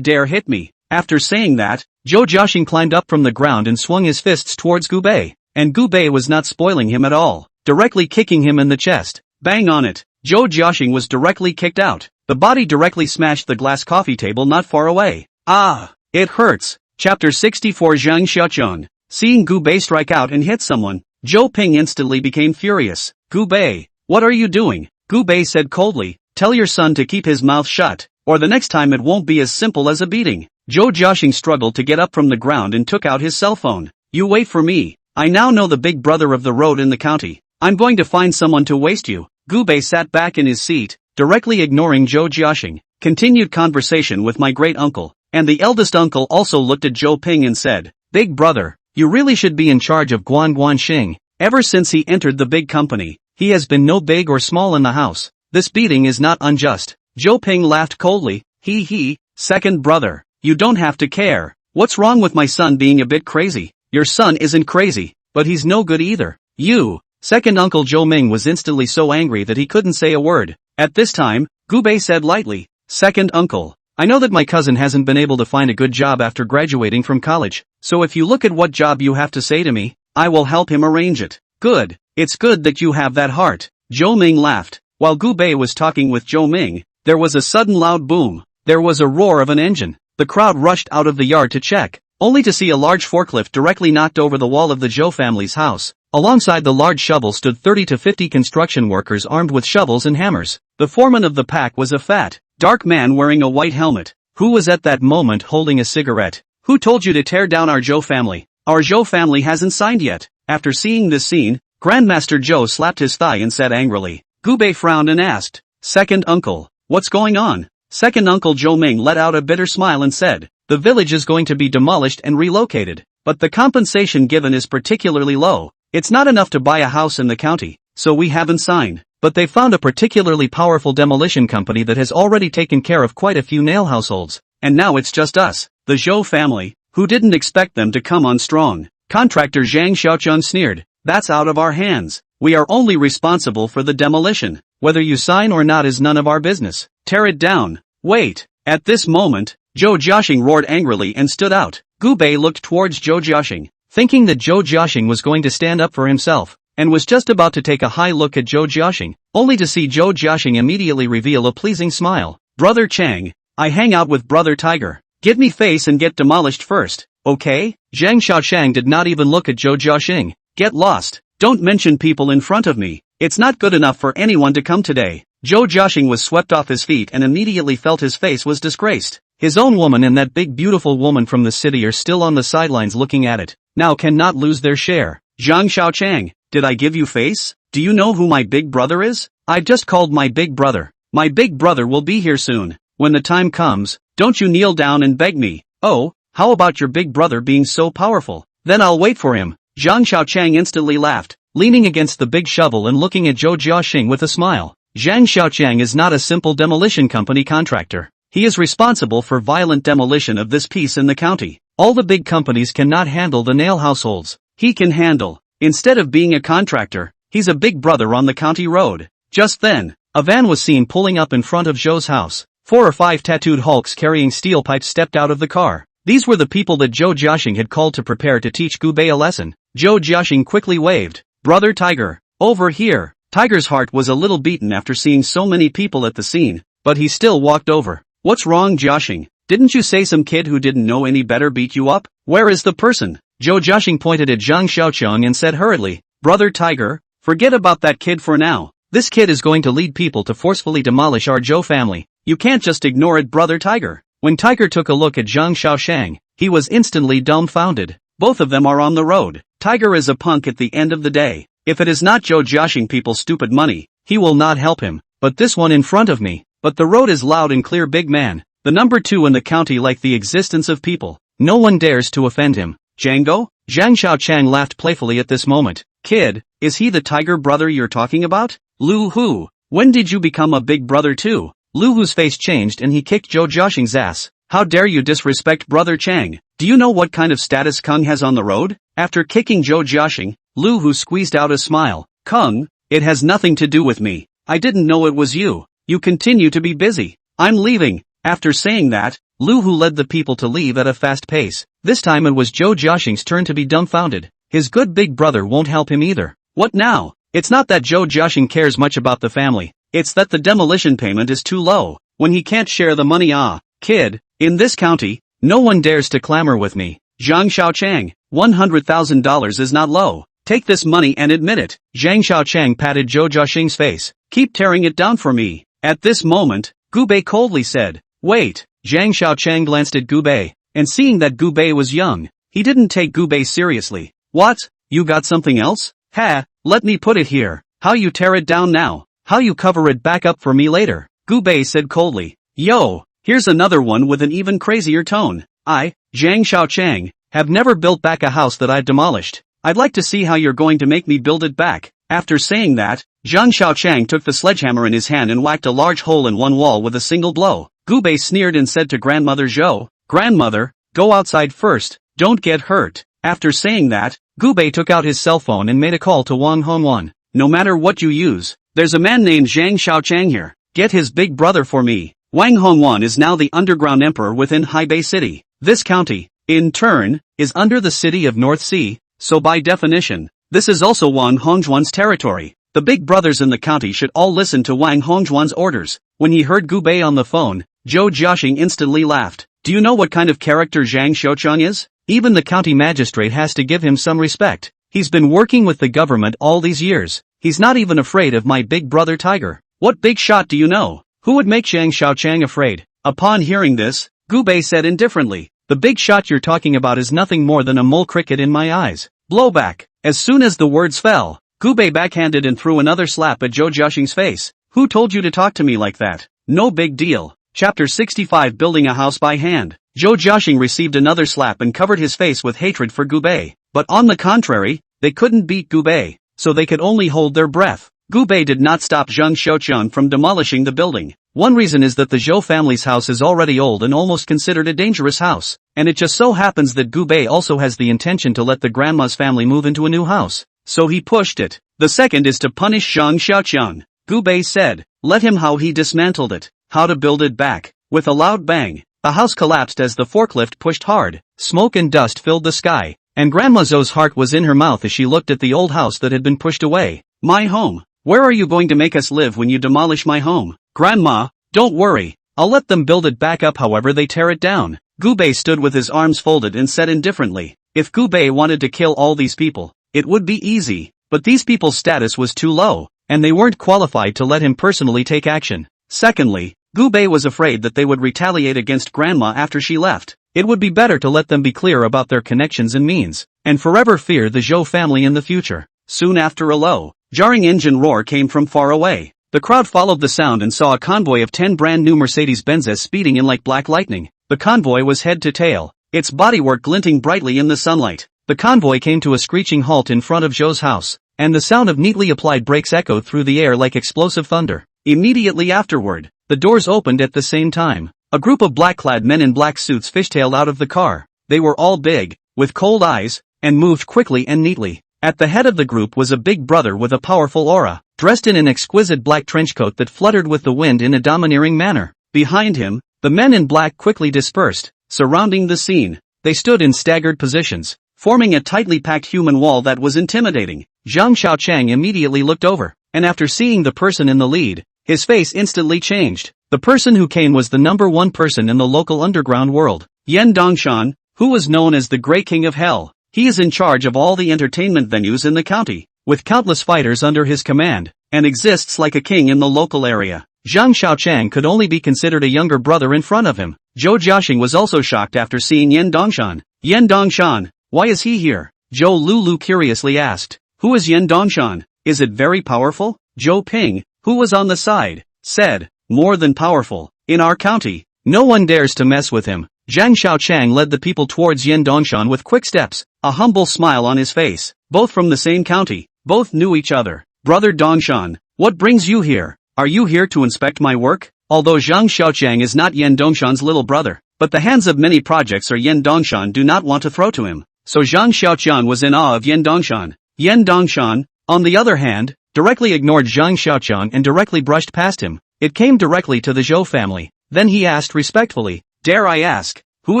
Speaker 1: dare hit me. After saying that, Zhou Jiaxing climbed up from the ground and swung his fists towards Gubei. and Gu Bei was not spoiling him at all, directly kicking him in the chest. Bang on it. Zhou Jiaxing was directly kicked out. The body directly smashed the glass coffee table not far away. Ah! It hurts. Chapter 64 Zhang Xiaochun. Seeing Gu Bei strike out and hit someone, Zhou Ping instantly became furious. Gu Bei, what are you doing? Gu Bei said coldly, tell your son to keep his mouth shut, or the next time it won't be as simple as a beating. Zhou Jiaxing struggled to get up from the ground and took out his cell phone. You wait for me. I now know the big brother of the road in the county. I'm going to find someone to waste you. Gu Bei sat back in his seat, directly ignoring Zhou Jiaxing. Continued conversation with my great uncle, and the eldest uncle also looked at Zhou Ping and said, Big brother, you really should be in charge of Guanxing. Ever since he entered the big company, he has been no big or small in the house. This beating is not unjust. Zhou Ping laughed coldly. He, second brother, you don't have to care. What's wrong with my son being a bit crazy? Your son isn't crazy, but he's no good either. You. Second uncle Zhou Ming was instantly so angry that he couldn't say a word. At this time, Gu Bei said lightly, Second uncle, I know that my cousin hasn't been able to find a good job after graduating from college, so if you look at what job you have to say to me, I will help him arrange it. Good. It's good that you have that heart. Zhou Ming laughed. While Gu Bei was talking with Zhou Ming, there was a sudden loud boom. There was a roar of an engine. The crowd rushed out of the yard to check, only to see a large forklift directly knocked over the wall of the Zhou family's house. Alongside the large shovel stood 30 to 50 construction workers armed with shovels and hammers. The foreman of the pack was a fat, dark man wearing a white helmet, who was at that moment holding a cigarette. Who told you to tear down our Zhou family? Our Zhou family hasn't signed yet. After seeing this scene, Grandmaster Zhou slapped his thigh and said angrily. Gu Bei frowned and asked, Second uncle, what's going on? Second uncle Zhou Ming let out a bitter smile and said, the village is going to be demolished and relocated, but the compensation given is particularly low. It's not enough to buy a house in the county, so we haven't signed. But they found a particularly powerful demolition company that has already taken care of quite a few nail households, and now it's just us, the Zhou family, who didn't expect them to come on strong. Contractor Zhang Xiaochun sneered, that's out of our hands. We are only responsible for the demolition. Whether you sign or not is none of our business. Tear it down. Wait. At this moment, Zhou Jiaxing roared angrily and stood out. Gu Bei looked towards Zhou Jiaxing, thinking that Zhou Jiaxing was going to stand up for himself, and was just about to take a high look at Zhou Jiaxing, only to see Zhou Jiaxing immediately reveal a pleasing smile. Brother Chang, I hang out with Brother Tiger. Give me face and get demolished first, okay? Zhang Xiaochang did not even look at Zhou Jiaxing. Get lost. Don't mention people in front of me. It's not good enough for anyone to come today. Zhou Jiaxing was swept off his feet and immediately felt his face was disgraced. His own woman and that big beautiful woman from the city are still on the sidelines looking at it. Now cannot lose their share. Zhang Xiaochang, did I give you face? Do you know who my big brother is? I've just called my big brother. My big brother will be here soon. When the time comes, don't you kneel down and beg me. Oh, how about your big brother being so powerful? Then I'll wait for him. Zhang Xiaochang instantly laughed, leaning against the big shovel and looking at Zhou Jiaxing with a smile. Zhang Xiaochang is not a simple demolition company contractor. He is responsible for violent demolition of this piece in the county. All the big companies cannot handle the nail households. He can handle. Instead of being a contractor, he's a big brother on the county road. Just then, a van was seen pulling up in front of Zhou's house. 4 or 5 tattooed hulks carrying steel pipes stepped out of the car. These were the people that Zhou Jiaxing had called to prepare to teach Gu Bei a lesson. Zhou Jiaxing quickly waved. Brother Tiger, over here. Tiger's heart was a little beaten after seeing so many people at the scene, but he still walked over. What's wrong, Jiaxing? Didn't you say some kid who didn't know any better beat you up? Where is the person? Zhou Jiaxing pointed at Zhang Xiaochang and said hurriedly, Brother Tiger, forget about that kid for now. This kid is going to lead people to forcefully demolish our Zhou family. You can't just ignore it, Brother Tiger. When Tiger took a look at Zhang Xiaochang, he was instantly dumbfounded. Both of them are on the road. Tiger is a punk at the end of the day. If it is not Zhou Jiaxing people's stupid money, he will not help him. But this one in front of me. But the road is loud and clear, big man. The number 2 in the county like the existence of people. No one dares to offend him. Django? Zhang Xiaochang laughed playfully at this moment. Kid, is he the Tiger brother you're talking about? Lu Hu, when did you become a big brother too? Lu Hu's face changed and he kicked Zhou Jiaxing's ass. How dare you disrespect Brother Chang? Do you know what kind of status Kung has on the road? After kicking Zhou Jiaxing, Lu Hu squeezed out a smile. Kung, it has nothing to do with me. I didn't know it was you. You continue to be busy. I'm leaving. After saying that, Lu Hu led the people to leave at a fast pace. This time it was Zhou Jiaxing's turn to be dumbfounded. his good big brother won't help him either. What now? It's not that Zhou Jiaxing cares much about the family, it's that the demolition payment is too low. When he can't share the money, kid, in this county, no one dares to clamor with me. Zhang Xiaochang, $100,000 is not low. Take this money and admit it. Zhang Xiaochang patted Zhou Jiaxing's face. Keep tearing it down for me. At this moment, Gu Bei coldly said, wait. Zhang Xiaochang glanced at Gu Bei, and seeing that Gu Bei was young, he didn't take Gu Bei seriously. What? You got something else? Ha, let me put it here. How you tear it down now? How you cover it back up for me later? Gu Bei said coldly. Yo, here's another one with an even crazier tone. I, Zhang Xiaochang, have never built back a house that I've demolished. I'd like to see how you're going to make me build it back. After saying that, Zhang Xiaochang took the sledgehammer in his hand and whacked a large hole in one wall with a single blow. Gu Bei sneered and said to Grandmother Zhou, Grandmother, go outside first, don't get hurt. After saying that, Gu Bei took out his cell phone and made a call to Wang Hongwan. No matter what you use, there's a man named Zhang Xiaochang here. Get his big brother for me. Wang Hongwan is now the underground emperor within Haibei City. This county, in turn, is under the city of North Sea, so by definition, this is also Wang Hongjuan's territory. The big brothers in the county should all listen to Wang Hongjuan's orders. When he heard Gu Bei on the phone, Zhou Jiaxing instantly laughed. Do you know what kind of character Zhang Xiaochang is? Even the county magistrate has to give him some respect. He's been working with the government all these years. He's not even afraid of my big brother Tiger. What big shot do you know? Who would make Zhang Xiaochang afraid? Upon hearing this, Gu Bei said indifferently, the big shot you're talking about is nothing more than a mole cricket in my eyes. Blowback. As soon as the words fell, Gu Bei backhanded and threw another slap at Zhou Jiaxing's face. Who told you to talk to me like that? No big deal. Chapter 65 Building a House by Hand. Zhou Jiaxing received another slap and covered his face with hatred for Gu Bei. But on the contrary, they couldn't beat Gu Bei, so they could only hold their breath. Gu Bei did not stop Zhang Xiaochang from demolishing the building. One reason is that the Zhou family's house is already old and almost considered a dangerous house, and it just so happens that Gu Bei also has the intention to let the grandma's family move into a new house. So he pushed it. The second is to punish Zhang Xiaochang. Gu Bei said, let him how he dismantled it, how to build it back. With a loud bang, the house collapsed as the forklift pushed hard. Smoke and dust filled the sky, and Grandma Zhou's heart was in her mouth as she looked at the old house that had been pushed away. My home. Where are you going to make us live when you demolish my home? Grandma, don't worry, I'll let them build it back up however they tear it down. Gu Bei stood with his arms folded and said indifferently, if Gu Bei wanted to kill all these people, it would be easy, but these people's status was too low, and they weren't qualified to let him personally take action. Secondly, Gu Bei was afraid that they would retaliate against Grandma after she left. It would be better to let them be clear about their connections and means, and forever fear the Zhou family in the future. Soon after a low, jarring engine roar came from far away. The crowd followed the sound and saw a convoy of 10 brand new Mercedes-Benzes speeding in like black lightning. The convoy was head to tail, its bodywork glinting brightly in the sunlight. The convoy came to a screeching halt in front of Zhou's house, and the sound of neatly applied brakes echoed through the air like explosive thunder. Immediately afterward, the doors opened at the same time. A group of black-clad men in black suits fishtailed out of the car. They were all big, with cold eyes, and moved quickly and neatly. At the head of the group was a big brother with a powerful aura, dressed in an exquisite black trenchcoat that fluttered with the wind in a domineering manner. Behind him, the men in black quickly dispersed. Surrounding the scene, they stood in staggered positions, forming a tightly packed human wall that was intimidating. Zhang Xiaochang immediately looked over, and after seeing the person in the lead, his face instantly changed. The person who came was the number one person in the local underground world, Yan Dongshan, who was known as the Grey King of Hell. He is in charge of all the entertainment venues in the county, with countless fighters under his command, and exists like a king in the local area. Zhang Xiaochang could only be considered a younger brother in front of him. Zhou Jiaxing was also shocked after seeing Yan Dongshan. Yan Dongshan, why is he here? Zhou Lulu curiously asked. Who is Yan Dongshan? Is it very powerful? Zhou Ping, who was on the side, said, more than powerful. In our county, no one dares to mess with him. Zhang Xiaochang led the people towards Yan Dongshan with quick steps, a humble smile on his face. Both from the same county, both knew each other. Brother Dongshan, what brings you here? Are you here to inspect my work? Although Zhang Xiaochang is not Yan Dongshan's little brother, but the hands of many projects are Yan Dongshan do not want to throw to him. So Zhang Xiaochang was in awe of Yan Dongshan. Yan Dongshan, on the other hand, directly ignored Zhang Xiaochang and directly brushed past him. It came directly to the Zhou family. Then he asked respectfully, dare I ask, who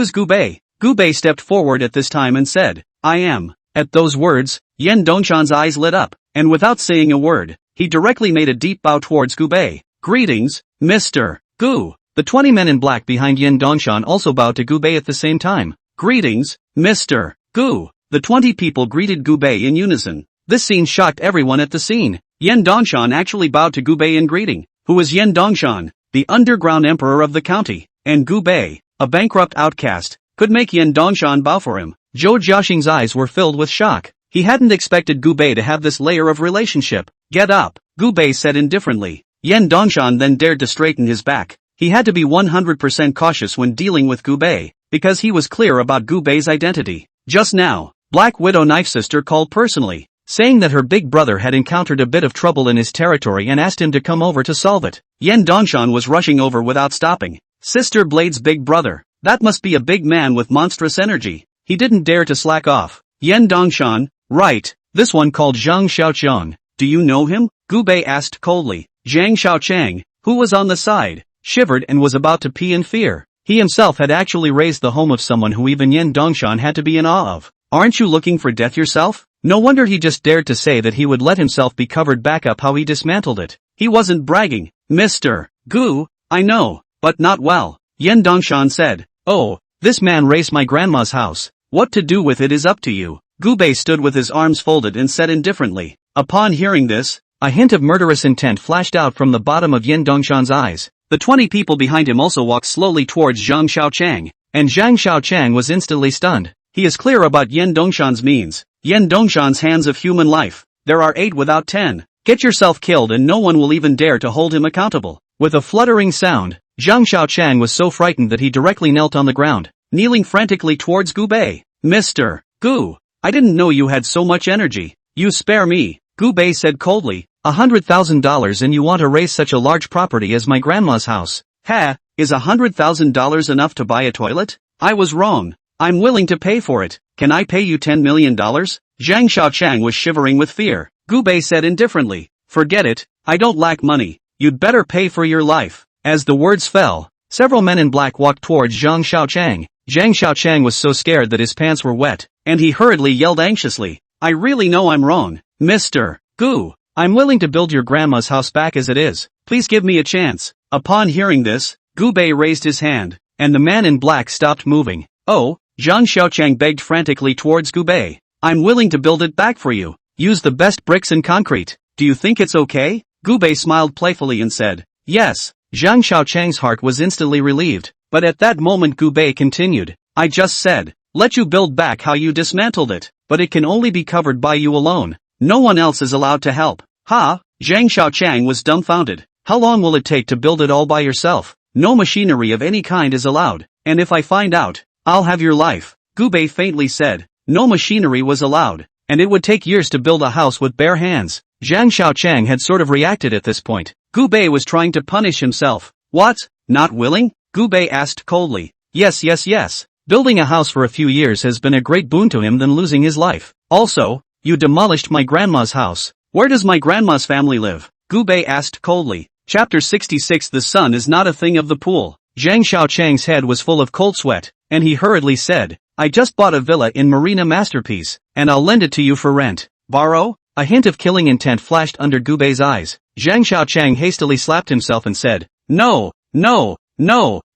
Speaker 1: is Gu Bei? Gu Bei stepped forward at this time and said, I am At those words, Yen Dongshan's eyes lit up, and without saying a word, he directly made a deep bow towards Gu Bei. Greetings, Mr. Gu. The 20 men in black behind Yen Dongshan also bowed to Gu Bei at the same time. Greetings, Mr. Gu. The 20 people greeted Gu Bei in unison. This scene shocked everyone at the scene. Yen Dongshan actually bowed to Gu Bei in greeting. Who was Yen Dongshan? The underground emperor of the county. And Gu Bei, a bankrupt outcast, could make Yen Dongshan bow for him. Zhou Jiaxing's eyes were filled with shock. He hadn't expected Gu Bei to have this layer of relationship. Get up, Gu Bei said indifferently. Yen Dongshan then dared to straighten his back. He had to be 100% cautious when dealing with Gu Bei, because he was clear about Gu Bei's identity. Just now, Black Widow Knife Sister called personally, saying that her big brother had encountered a bit of trouble in his territory and asked him to come over to solve it. Yen Dongshan was rushing over without stopping. Sister Blade's big brother. That must be a big man with monstrous energy. He didn't dare to slack off. Yen Dongshan, right, this one called Zhang Xiaochang. Do you know him? Gu Bei asked coldly. Zhang Xiaochang, who was on the side, shivered and was about to pee in fear. He himself had actually raised the home of someone who even Yen Dongshan had to be in awe of. Aren't you looking for death yourself? No wonder he just dared to say that he would let himself be covered back up how he dismantled it. He wasn't bragging. Mr. Gu, I know, but not well. Yen Dongshan said. Oh, this man razed my grandma's house. What to do with it is up to you. Gu Bei stood with his arms folded and said indifferently. Upon hearing this, a hint of murderous intent flashed out from the bottom of Yen Dongshan's eyes. The 20 people behind him also walked slowly towards Zhang Xiaochang, and Zhang Xiaochang was instantly stunned. He is clear about Yen Dongshan's means. Yen Dongshan's hands of human life. There are 8 without 10. Get yourself killed and no one will even dare to hold him accountable. With a fluttering sound, Zhang Xiaochang was so frightened that he directly knelt on the ground, kneeling frantically towards Gu Bei. Mr. Gu, I didn't know you had so much energy. You spare me, Gu Bei said coldly. $100,000 and you want to raise such a large property as my grandma's house? Ha, is $100,000 enough to buy a toilet? I was wrong. I'm willing to pay for it. Can I pay you $10 million? Zhang Xiaochang was shivering with fear. Gu Bei said indifferently. Forget it, I don't lack money. You'd better pay for your life. As the words fell, several men in black walked towards Zhang Xiaochang. Zhang Xiaochang was so scared that his pants were wet, and he hurriedly yelled anxiously. I really know I'm wrong. Mr. Gu, I'm willing to build your grandma's house back as it is. Please give me a chance. Upon hearing this, Gu Bei raised his hand, and the man in black stopped moving. Oh, Zhang Xiaochang begged frantically towards Gu Bei. I'm willing to build it back for you. Use the best bricks and concrete. Do you think it's okay? Gu Bei smiled playfully and said, yes. Zhang Xiaochang's heart was instantly relieved, but at that moment Gu Bei continued. I just said, let you build back how you dismantled it, but it can only be covered by you alone. No one else is allowed to help. Ha? Zhang Xiaochang was dumbfounded. How long will it take to build it all by yourself? No machinery of any kind is allowed, and if I find out, I'll have your life. Gu Bei faintly said. No machinery was allowed, and it would take years to build a house with bare hands. Zhang Xiaochang had sort of reacted at this point. Gu Bei was trying to punish himself. What? Not willing? Gu Bei asked coldly. Yes. Building a house for a few years has been a great boon to him than losing his life. Also, you demolished my grandma's house. Where does my grandma's family live? Gu Bei asked coldly. Chapter 66. The sun is not a thing of the pool. Zhang Xiaochang's head was full of cold sweat, and he hurriedly said, I just bought a villa in Marina Masterpiece, and I'll lend it to you for rent. Borrow? A hint of killing intent flashed under Gu Bei's eyes. Zhang Xiaochang hastily slapped himself and said, No,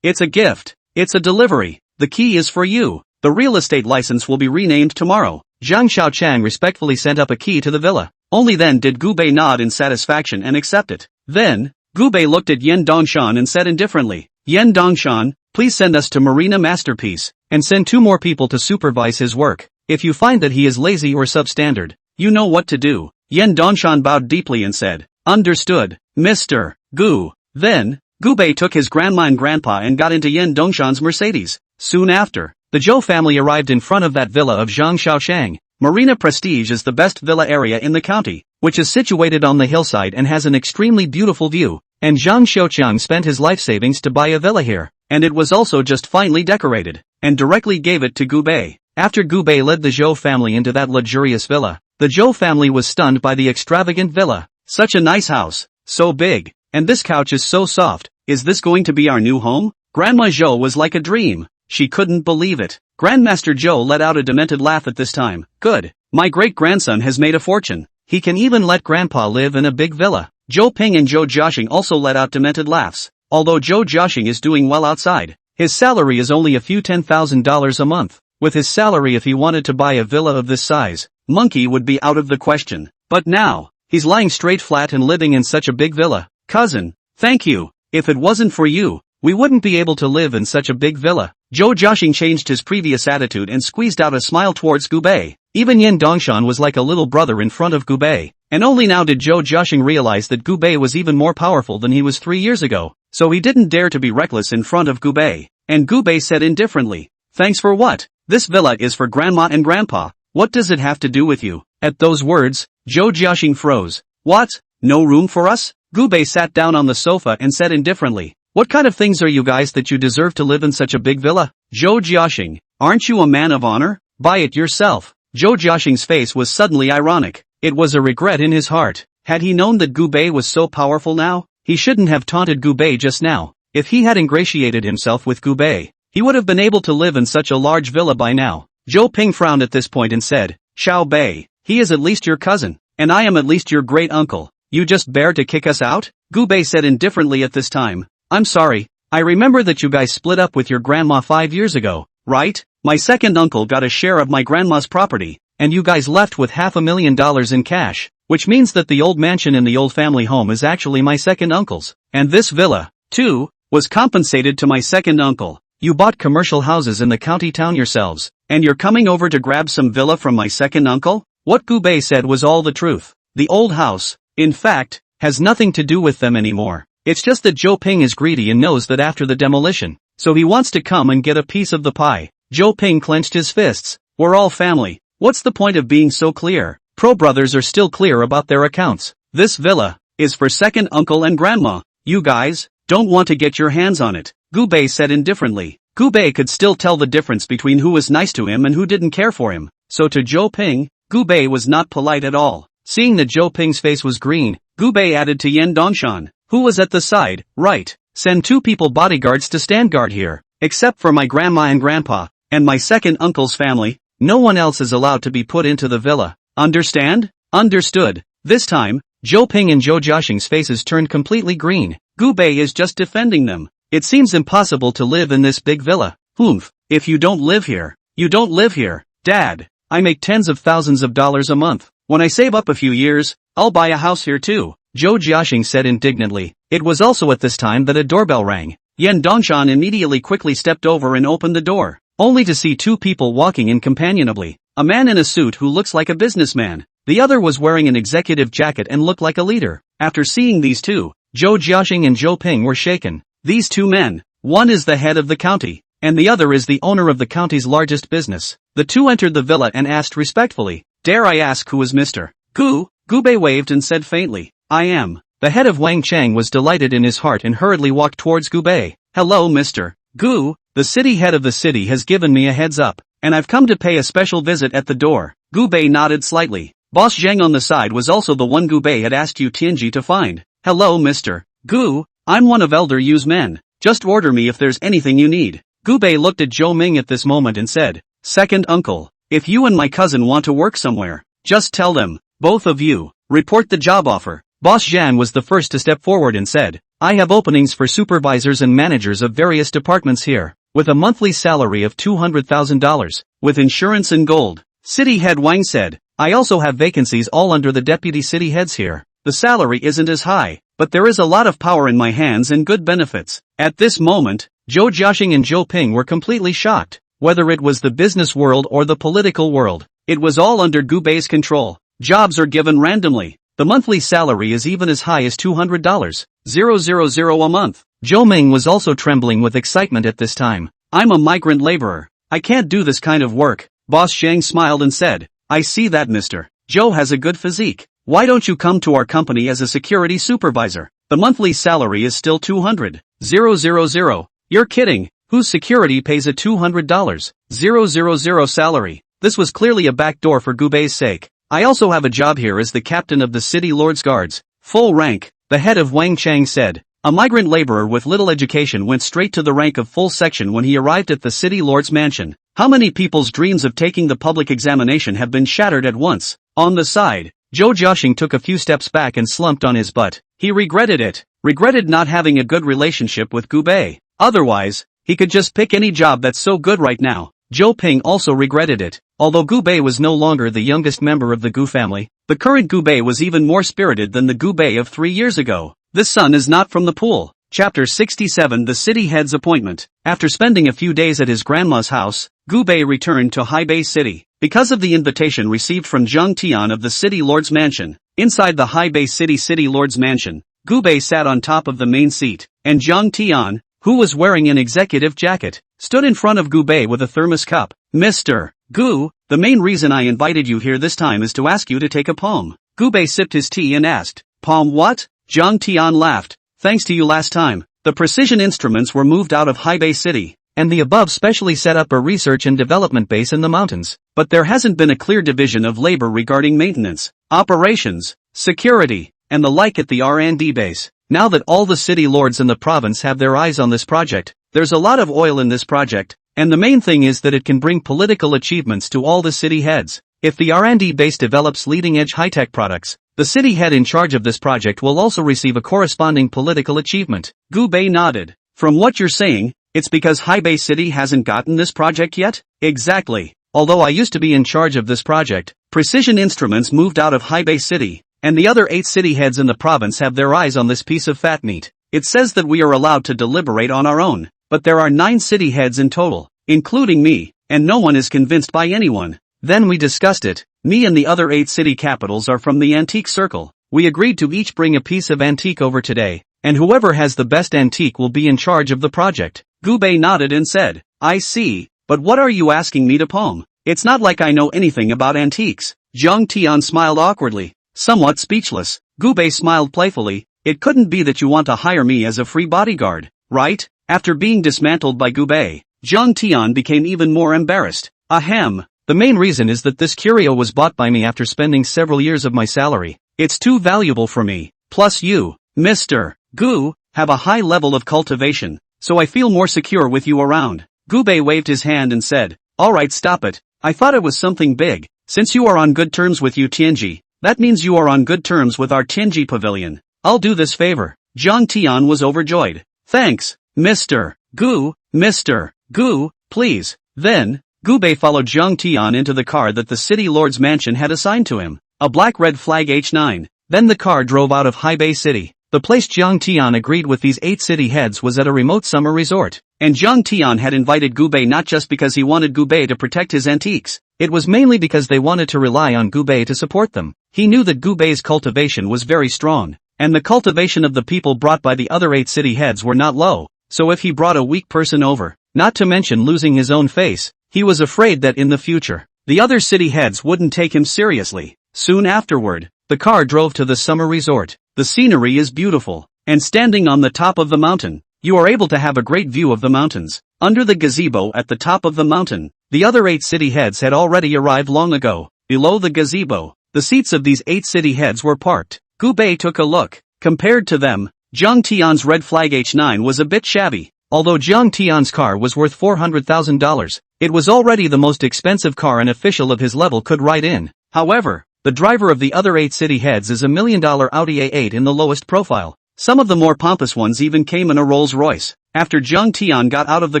Speaker 1: it's a gift. It's a delivery. The key is for you. The real estate license will be renamed tomorrow. Zhang Xiaochang respectfully sent up a key to the villa. Only then did Gu Bei nod in satisfaction and accept it. Then, Gu Bei looked at Yen Dongshan and said indifferently, Yen Dongshan, please send us to Marina Masterpiece, and send 2 more people to supervise his work. If you find that he is lazy or substandard, you know what to do. Yen Dongshan bowed deeply and said, Understood, Mr. Gu. Then, Gu Bei took his grandma and grandpa and got into Yen Dongshan's Mercedes. Soon after, the Zhou family arrived in front of that villa of Zhang Xiaochang. Marina Prestige is the best villa area in the county, which is situated on the hillside and has an extremely beautiful view, and Zhang Xiaochang spent his life savings to buy a villa here, and it was also just finely decorated, and directly gave it to Gu Bei. After Gu Bei led the Zhou family into that luxurious villa, the Zhou family was stunned by the extravagant villa. Such a nice house, so big, and this couch is so soft. Is this going to be our new home? Grandma Zhou was like a dream. She couldn't believe it. Grandmaster Zhou let out a demented laugh at this time. Good. My great-grandson has made a fortune. He can even let grandpa live in a big villa. Joe Ping and Joe Joshing also let out demented laughs. Although Joe Joshing is doing well outside, his salary is only a few $10,000 a month. With his salary, if he wanted to buy a villa of this size, Monkey would be out of the question. But now, he's lying straight flat and living in such a big villa. Cousin, thank you. If it wasn't for you, we wouldn't be able to live in such a big villa. Joe Joshing changed his previous attitude and squeezed out a smile towards Gubei. Even Yin Dongshan was like a little brother in front of Gubei. And only now did Joe Joshing realize that Gubei was even more powerful than he was 3 years ago. So he didn't dare to be reckless in front of Gubei. And Gubei said indifferently, "Thanks for what? This villa is for grandma and grandpa. What does it have to do with you?" At those words, Joe Joshing froze. "What? No room for us?" Gubei sat down on the sofa and said indifferently, "What kind of things are you guys that you deserve to live in such a big villa?" Joe Joshing, aren't you a man of honor? Buy it yourself. Joe Joshing's face was suddenly ironic. It was a regret in his heart. Had he known that Gubei was so powerful now, he shouldn't have taunted Gubei just now. If he had ingratiated himself with Gubei, he would have been able to live in such a large villa by now. Joe Ping frowned at this point and said, "Xiao Bei, he is at least your cousin, and I am at least your great uncle. You just dare to kick us out?" Gubei said indifferently at this time, "I'm sorry. I remember that you guys split up with your grandma 5 years ago, right? My second uncle got a share of my grandma's property, and you guys left with $500,000 in cash, which means that the old mansion in the old family home is actually my second uncle's. And this villa, too, was compensated to my second uncle. You bought commercial houses in the county town yourselves, and you're coming over to grab some villa from my second uncle?" What Gubei said was all the truth. The old house, in fact, has nothing to do with them anymore. It's just that Joe Ping is greedy and knows that after the demolition, so he wants to come and get a piece of the pie. Joe Ping clenched his fists. "We're all family. What's the point of being so clear? Pro brothers are still clear about their accounts. This villa is for second uncle and grandma. You guys don't want to get your hands on it," Gubei said indifferently. Gubei could still tell the difference between who was nice to him and who didn't care for him. So to Joe Ping, Gubei was not polite at all. Seeing that Joe Ping's face was green, Gubei added to Yen Dongshan, who was at the side, "Right. Send 2 people bodyguards to stand guard here. Except for my grandma and grandpa, and my second uncle's family, no one else is allowed to be put into the villa. Understand?" "Understood." This time, Joe Ping and Joe Joshing's faces turned completely green. Gubei is just defending them. "It seems impossible to live in this big villa. Humph. If you don't live here, you don't live here. Dad, I make tens of thousands of dollars a month. When I save up a few years, I'll buy a house here too," Joe Joshing said indignantly. It was also at this time that a doorbell rang. Yen Dongshan immediately quickly stepped over and opened the door, only to see 2 people walking in companionably. A man in a suit who looks like a businessman. The other was wearing an executive jacket and looked like a leader. After seeing these two, Joe Joshing and Joe Ping were shaken. These 2 men, one is the head of the county, and the other is the owner of the county's largest business. The 2 entered the villa and asked respectfully, "Dare I ask who is Mr. Gu?" Gubei waved and said faintly, "I am." The head of Wang Chang was delighted in his heart and hurriedly walked towards Gubei. "Hello Mr. Gu, the city head of the city has given me a heads up, and I've come to pay a special visit at the door." Gubei nodded slightly. Boss Zhang on the side was also the one Gubei had asked Yu Tianji to find. "Hello Mr. Gu, I'm one of Elder Yu's men. Just order me if there's anything you need." Gubei looked at Zhou Ming at this moment and said, "Second uncle, if you and my cousin want to work somewhere, just tell them, both of you, report the job offer." Boss Zhan was the first to step forward and said, "I have openings for supervisors and managers of various departments here, with a monthly salary of $200,000, with insurance and gold." City head Wang said, "I also have vacancies all under the deputy city heads here. The salary isn't as high, but there is a lot of power in my hands and good benefits." At this moment, Joe Joshing and Joe Ping were completely shocked. Whether it was the business world or the political world, it was all under Gubei's control. Jobs are given randomly. The monthly salary is even as high as $200,000 a month. Zhou Ming was also trembling with excitement at this time. "I'm a migrant laborer. I can't do this kind of work." Boss Zhang smiled and said, "I see that Mr. Joe has a good physique. Why don't you come to our company as a security supervisor? The monthly salary is still $200,000. You're kidding. Whose security pays a $200,000 salary?" This was clearly a backdoor for Gubei's sake. "I also have a job here as the captain of the city lord's guards. Full rank," the head of Wang Chang said. A migrant laborer with little education went straight to the rank of full section when he arrived at the city lord's mansion. How many people's dreams of taking the public examination have been shattered at once? On the side, Zhou Jiaxing took a few steps back and slumped on his butt. He regretted it. Regretted not having a good relationship with Gu Bei. Otherwise, he could just pick any job that's so good right now. Zhou Ping also regretted it. Although Gu Bei was no longer the youngest member of the Gu family, the current Gu Bei was even more spirited than the Gu Bei of 3 years ago. This son is not from the pool. Chapter 67 The City Head's Appointment. After spending a few days at his grandma's house, Gu Bei returned to Haibei City. Because of the invitation received from Zhang Tian of the City Lord's Mansion. Inside the Haibei City Lord's Mansion, Gu Bei sat on top of the main seat, and Zhang Tian, who was wearing an executive jacket, stood in front of Gu Bei with a thermos cup. Mr. Gu, the main reason I invited you here this time is to ask you to take a poem. Gu Bei sipped his tea and asked, Poem what? Zhang Tian laughed. Thanks to you last time, the precision instruments were moved out of Haibei City, and the above specially set up a research and development base in the mountains. But there hasn't been a clear division of labor regarding maintenance, operations, security, and the like at the R&D base. Now that all the city lords in the province have their eyes on this project, there's a lot of oil in this project, and the main thing is that it can bring political achievements to all the city heads. If the R&D base develops leading-edge high-tech products, the city head in charge of this project will also receive a corresponding political achievement. Gu Bei nodded. From what you're saying, it's because Haibei City hasn't gotten this project yet? Exactly. Although I used to be in charge of this project, Precision Instruments moved out of Haibei City, and the other 8 city heads in the province have their eyes on this piece of fat meat. It says that we are allowed to deliberate on our own, but there are 9 city heads in total, including me, and no one is convinced by anyone. Then we discussed it. Me and the other 8 city capitals are from the antique circle. We agreed to each bring a piece of antique over today, and whoever has the best antique will be in charge of the project. Gu Bei nodded and said, I see, but what are you asking me to poem? It's not like I know anything about antiques. Zhang Tian smiled awkwardly, somewhat speechless. Gu Bei smiled playfully. It couldn't be that you want to hire me as a free bodyguard, right? After being dismantled by Gu Bei, Zhang Tian became even more embarrassed. Ahem. The main reason is that this curio was bought by me after spending several years of my salary. It's too valuable for me. Plus you, Mr. Gu, have a high level of cultivation, so I feel more secure with you around. Gu Bei waved his hand and said, Alright, stop it. I thought it was something big. Since you are on good terms with you Tianji, that means you are on good terms with our Tianji pavilion. I'll do this favor. Zhang Tian was overjoyed. Thanks, Mr. Gu, Mr. Gu, please. Then, Gu Bei followed Zhang Tian into the car that the city lord's mansion had assigned to him, a black red flag H9. Then the car drove out of Haibei City. The place Zhang Tian agreed with these 8 city heads was at a remote summer resort, and Zhang Tian had invited Gu Bei not just because he wanted Gu Bei to protect his antiques, it was mainly because they wanted to rely on Gu Bei to support them. He knew that Gu Bei's cultivation was very strong, and the cultivation of the people brought by the other 8 city heads were not low, so if he brought a weak person over, not to mention losing his own face, he was afraid that in the future, the other city heads wouldn't take him seriously. Soon afterward, the car drove to the summer resort. The scenery is beautiful, and standing on the top of the mountain, you are able to have a great view of the mountains. Under the gazebo at the top of the mountain, the other 8 city heads had already arrived long ago. Below the gazebo, the seats of these 8 city heads were parked. Gu Bei took a look. Compared to them, Zhang Tian's red flag H9 was a bit shabby. Although Zhang Tian's car was worth $400,000, it was already the most expensive car an official of his level could ride in. However, the driver of the other 8 city heads is a $1 million Audi A8 in the lowest profile. Some of the more pompous ones even came in a Rolls Royce. After Zhang Tian got out of the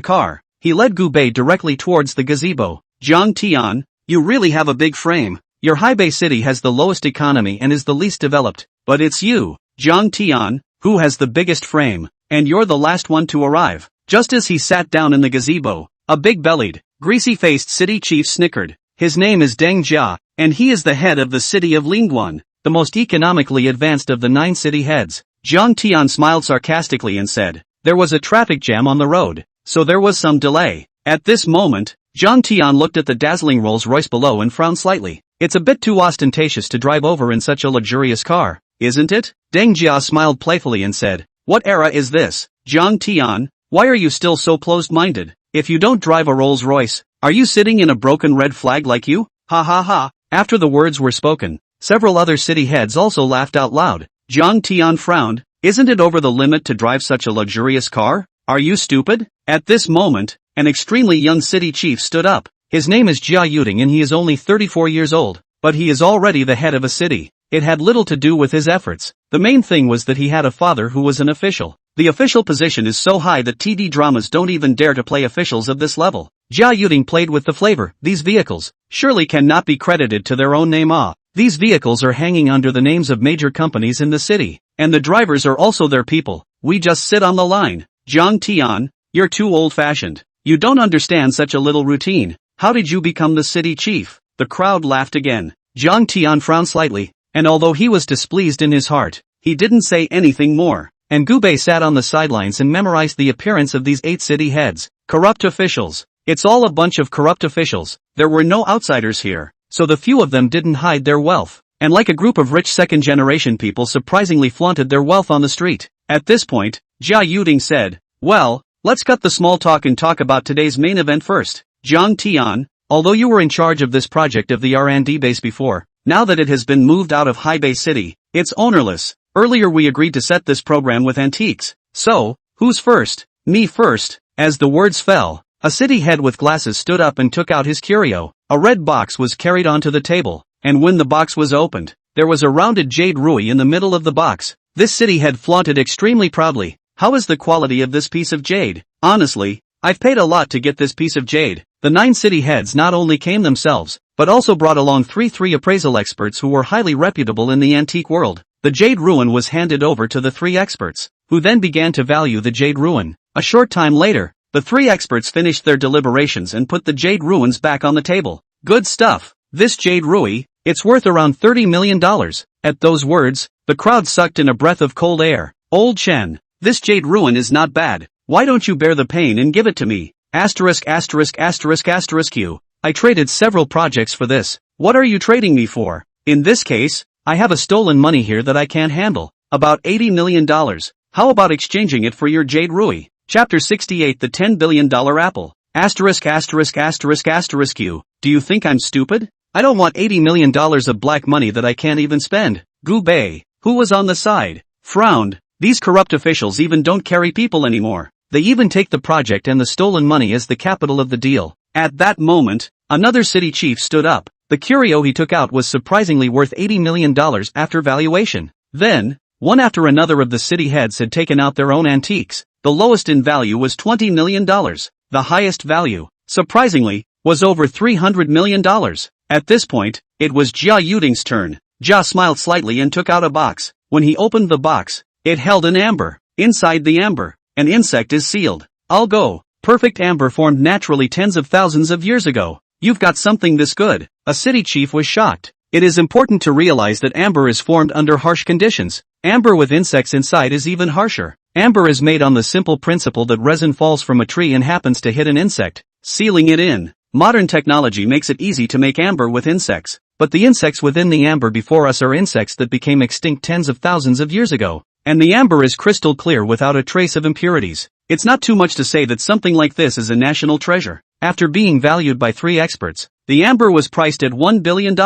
Speaker 1: car, he led Gu Bei directly towards the gazebo. Zhang Tian, you really have a big frame. Your Haibei City has the lowest economy and is the least developed, but it's you, Zhang Tian, who has the biggest frame, and you're the last one to arrive. Just as he sat down in the gazebo, a big-bellied, greasy-faced city chief snickered. His name is Deng Jia, and he is the head of the city of Lingguan, the most economically advanced of the 9 city heads. Zhang Tian smiled sarcastically and said, there was a traffic jam on the road, so there was some delay. At this moment, Zhang Tian looked at the dazzling Rolls Royce below and frowned slightly. It's a bit too ostentatious to drive over in such a luxurious car, isn't it? Deng Jia smiled playfully and said, what era is this? Zhang Tian, why are you still so closed-minded? If you don't drive a Rolls Royce, are you sitting in a broken red flag like you? Ha ha ha. After the words were spoken, several other city heads also laughed out loud. Zhang Tian frowned. Isn't it over the limit to drive such a luxurious car? Are you stupid? At this moment, an extremely young city chief stood up. His name is Jia Yuding and he is only 34 years old, but he is already the head of a city. It had little to do with his efforts. The main thing was that he had a father who was an official. The official position is so high that TV dramas don't even dare to play officials of this level. Jia Yuding played with the flavor. These vehicles surely cannot be credited to their own name. These vehicles are hanging under the names of major companies in the city, and the drivers are also their people. We just sit on the line. Jiang Tian, you're too old-fashioned. You don't understand such a little routine. How did you become the city chief? The crowd laughed again. Jiang Tian frowned slightly, and although he was displeased in his heart, he didn't say anything more. And Gubei sat on the sidelines and memorized the appearance of these 8 city heads. Corrupt officials. It's all a bunch of corrupt officials. There were no outsiders here, so the few of them didn't hide their wealth. And like a group of rich second-generation people surprisingly flaunted their wealth on the street. At this point, Jia Yuding said, well, let's cut the small talk and talk about today's main event first. Jiang Tian, although you were in charge of this project of the R&D base before, now that it has been moved out of High Bay City, it's ownerless. Earlier we agreed to set this program with antiques. So, who's first? Me first. As the words fell, a city head with glasses stood up and took out his curio. A red box was carried onto the table, and when the box was opened, there was a rounded jade ruby in the middle of the box. This city head flaunted extremely proudly. How is the quality of this piece of jade? Honestly, I've paid a lot to get this piece of jade. The 9 city heads not only came themselves, but also brought along three appraisal experts who were highly reputable in the antique world. The jade ruin was handed over to the 3 experts, who then began to value the jade ruin. A short time later, the 3 experts finished their deliberations and put the jade ruins back on the table. Good stuff. This jade ruby, it's worth around $30 million. At those words, the crowd sucked in a breath of cold air. Old Chen, this jade ruin is not bad. Why don't you bear the pain and give it to me? Q. I traded several projects for this. What are you trading me for? In this case, I have a stolen money here that I can't handle. About $80 million. How about exchanging it for your jade ruby? Chapter 68 The $10 billion apple. Q. Do you think I'm stupid? I don't want $80 million of black money that I can't even spend. Gu Bei, who was on the side, frowned. These corrupt officials even don't carry people anymore. They even take the project and the stolen money as the capital of the deal. At that moment, another city chief stood up. The curio he took out was surprisingly worth $80 million after valuation. Then, one after another of the city heads had taken out their own antiques. The lowest in value was $20 million. The highest value, surprisingly, was over $300 million. At this point, it was Jia Yuding's turn. Jia smiled slightly and took out a box. When he opened the box, it held an amber. Inside the amber, an insect is sealed. I'll go. Perfect amber formed naturally tens of thousands of years ago. You've got something this good. A city chief was shocked. It is important to realize that amber is formed under harsh conditions. Amber with insects inside is even harsher. Amber is made on the simple principle that resin falls from a tree and happens to hit an insect, sealing it in. Modern technology makes it easy to make amber with insects, but the insects within the amber before us are insects that became extinct tens of thousands of years ago. And the amber is crystal clear without a trace of impurities. It's not too much to say that something like this is a national treasure. After being valued by 3 experts, the amber was priced at $1 billion.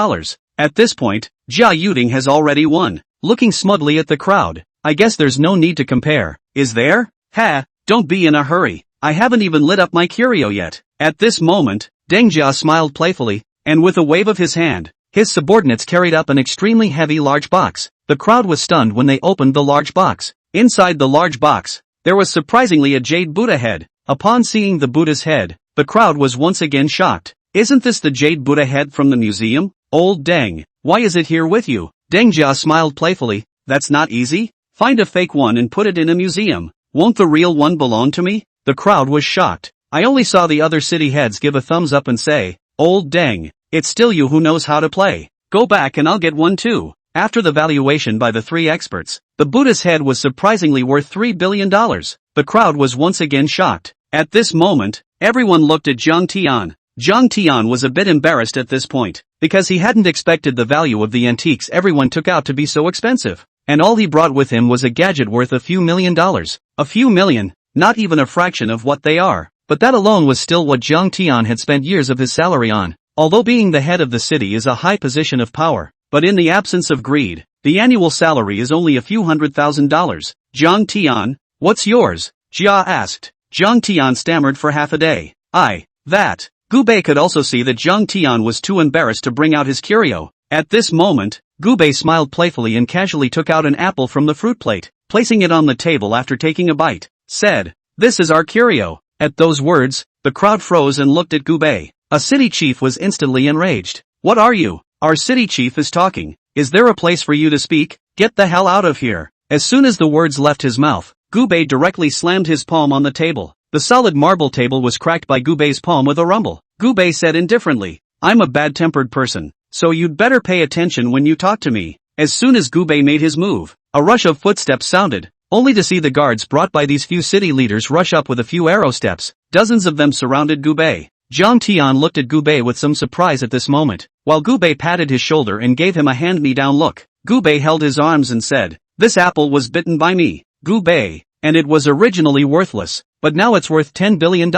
Speaker 1: At this point, Jia Yuding has already won. Looking smugly at the crowd, I guess there's no need to compare, is there? Ha, don't be in a hurry. I haven't even lit up my curio yet. At this moment, Deng Jia smiled playfully, and with a wave of his hand, his subordinates carried up an extremely heavy large box. The crowd was stunned when they opened the large box. Inside the large box, there was surprisingly a jade Buddha head. Upon seeing the Buddha's head, the crowd was once again shocked. Isn't this the jade Buddha head from the museum? Old Deng, why is it here with you? Deng Jia smiled playfully. That's not easy. Find a fake one and put it in a museum. Won't the real one belong to me? The crowd was shocked. I only saw the other city heads give a thumbs up and say, Old Deng, it's still you who knows how to play. Go back and I'll get one too. After the valuation by the 3 experts, the Buddha's head was surprisingly worth $3 billion. The crowd was once again shocked. At this moment, everyone looked at Jiang Tian. Jiang Tian was a bit embarrassed at this point, because he hadn't expected the value of the antiques everyone took out to be so expensive. And all he brought with him was a gadget worth a few million dollars. A few million, not even a fraction of what they are. But that alone was still what Jiang Tian had spent years of his salary on. Although being the head of the city is a high position of power, but in the absence of greed, the annual salary is only a few $100,000. Jiang Tian, what's yours? Jia asked. Jiang Tian stammered for half a day. That. Gubei could also see that Zhang Tian was too embarrassed to bring out his curio. At this moment, Gubei smiled playfully and casually took out an apple from the fruit plate, placing it on the table after taking a bite, said, "This is our curio." At those words, the crowd froze and looked at Gubei. A city chief was instantly enraged. "What are you? Our city chief is talking. Is there a place for you to speak? Get the hell out of here." As soon as the words left his mouth, Gubei directly slammed his palm on the table. The solid marble table was cracked by Gubei's palm with a rumble. Gubei said indifferently, "I'm a bad-tempered person, so you'd better pay attention when you talk to me." As soon as Gubei made his move, a rush of footsteps sounded, only to see the guards brought by these few city leaders rush up with a few arrow steps. Dozens of them surrounded Gubei. Zhang Tian looked at Gubei with some surprise at this moment, while Gubei patted his shoulder and gave him a hand-me-down look. Gubei held his arms and said, "This apple was bitten by me, Gubei, and it was originally worthless, but now it's worth $10 billion.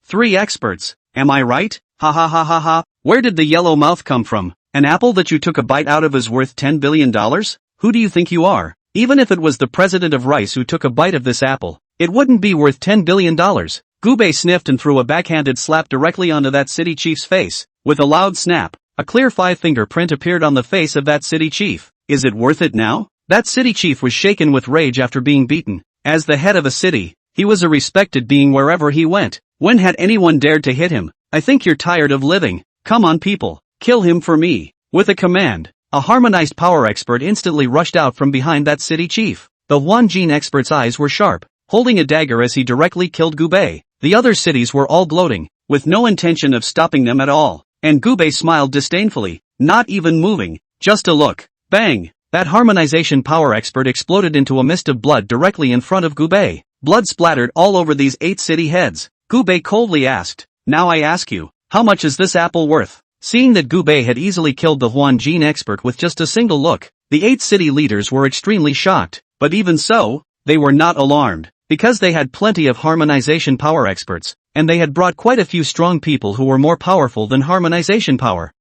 Speaker 1: 3 experts, am I right? Ha ha ha ha ha. Where did the yellow mouth come from? An apple that you took a bite out of is worth $10 billion? Who do you think you are? Even if it was the president of Rice who took a bite of this apple, it wouldn't be worth $10 billion. Gubei sniffed and threw a backhanded slap directly onto that city chief's face. With a loud snap, a clear 5-finger print appeared on the face of that city chief. Is it worth it now? That city chief was shaken with rage after being beaten. As the head of a city, he was a respected being wherever he went. When had anyone dared to hit him? "I think you're tired of living. Come on people, kill him for me." With a command, a harmonized power expert instantly rushed out from behind that city chief. The Huanjin expert's eyes were sharp, holding a dagger as he directly killed Gubei. The other cities were all gloating, with no intention of stopping them at all, and Gubei smiled disdainfully, not even moving, just a look. Bang! That harmonization power expert exploded into a mist of blood directly in front of Gubei. Blood splattered all over these 8 city heads. Gubei coldly asked, "Now I ask you, how much is this apple worth?" Seeing that Gubei had easily killed the Huanjin expert with just a single look, the 8 city leaders were extremely shocked, but even so, they were not alarmed, because they had plenty of harmonization power experts, and they had brought quite a few strong people who were more powerful than harmonization power.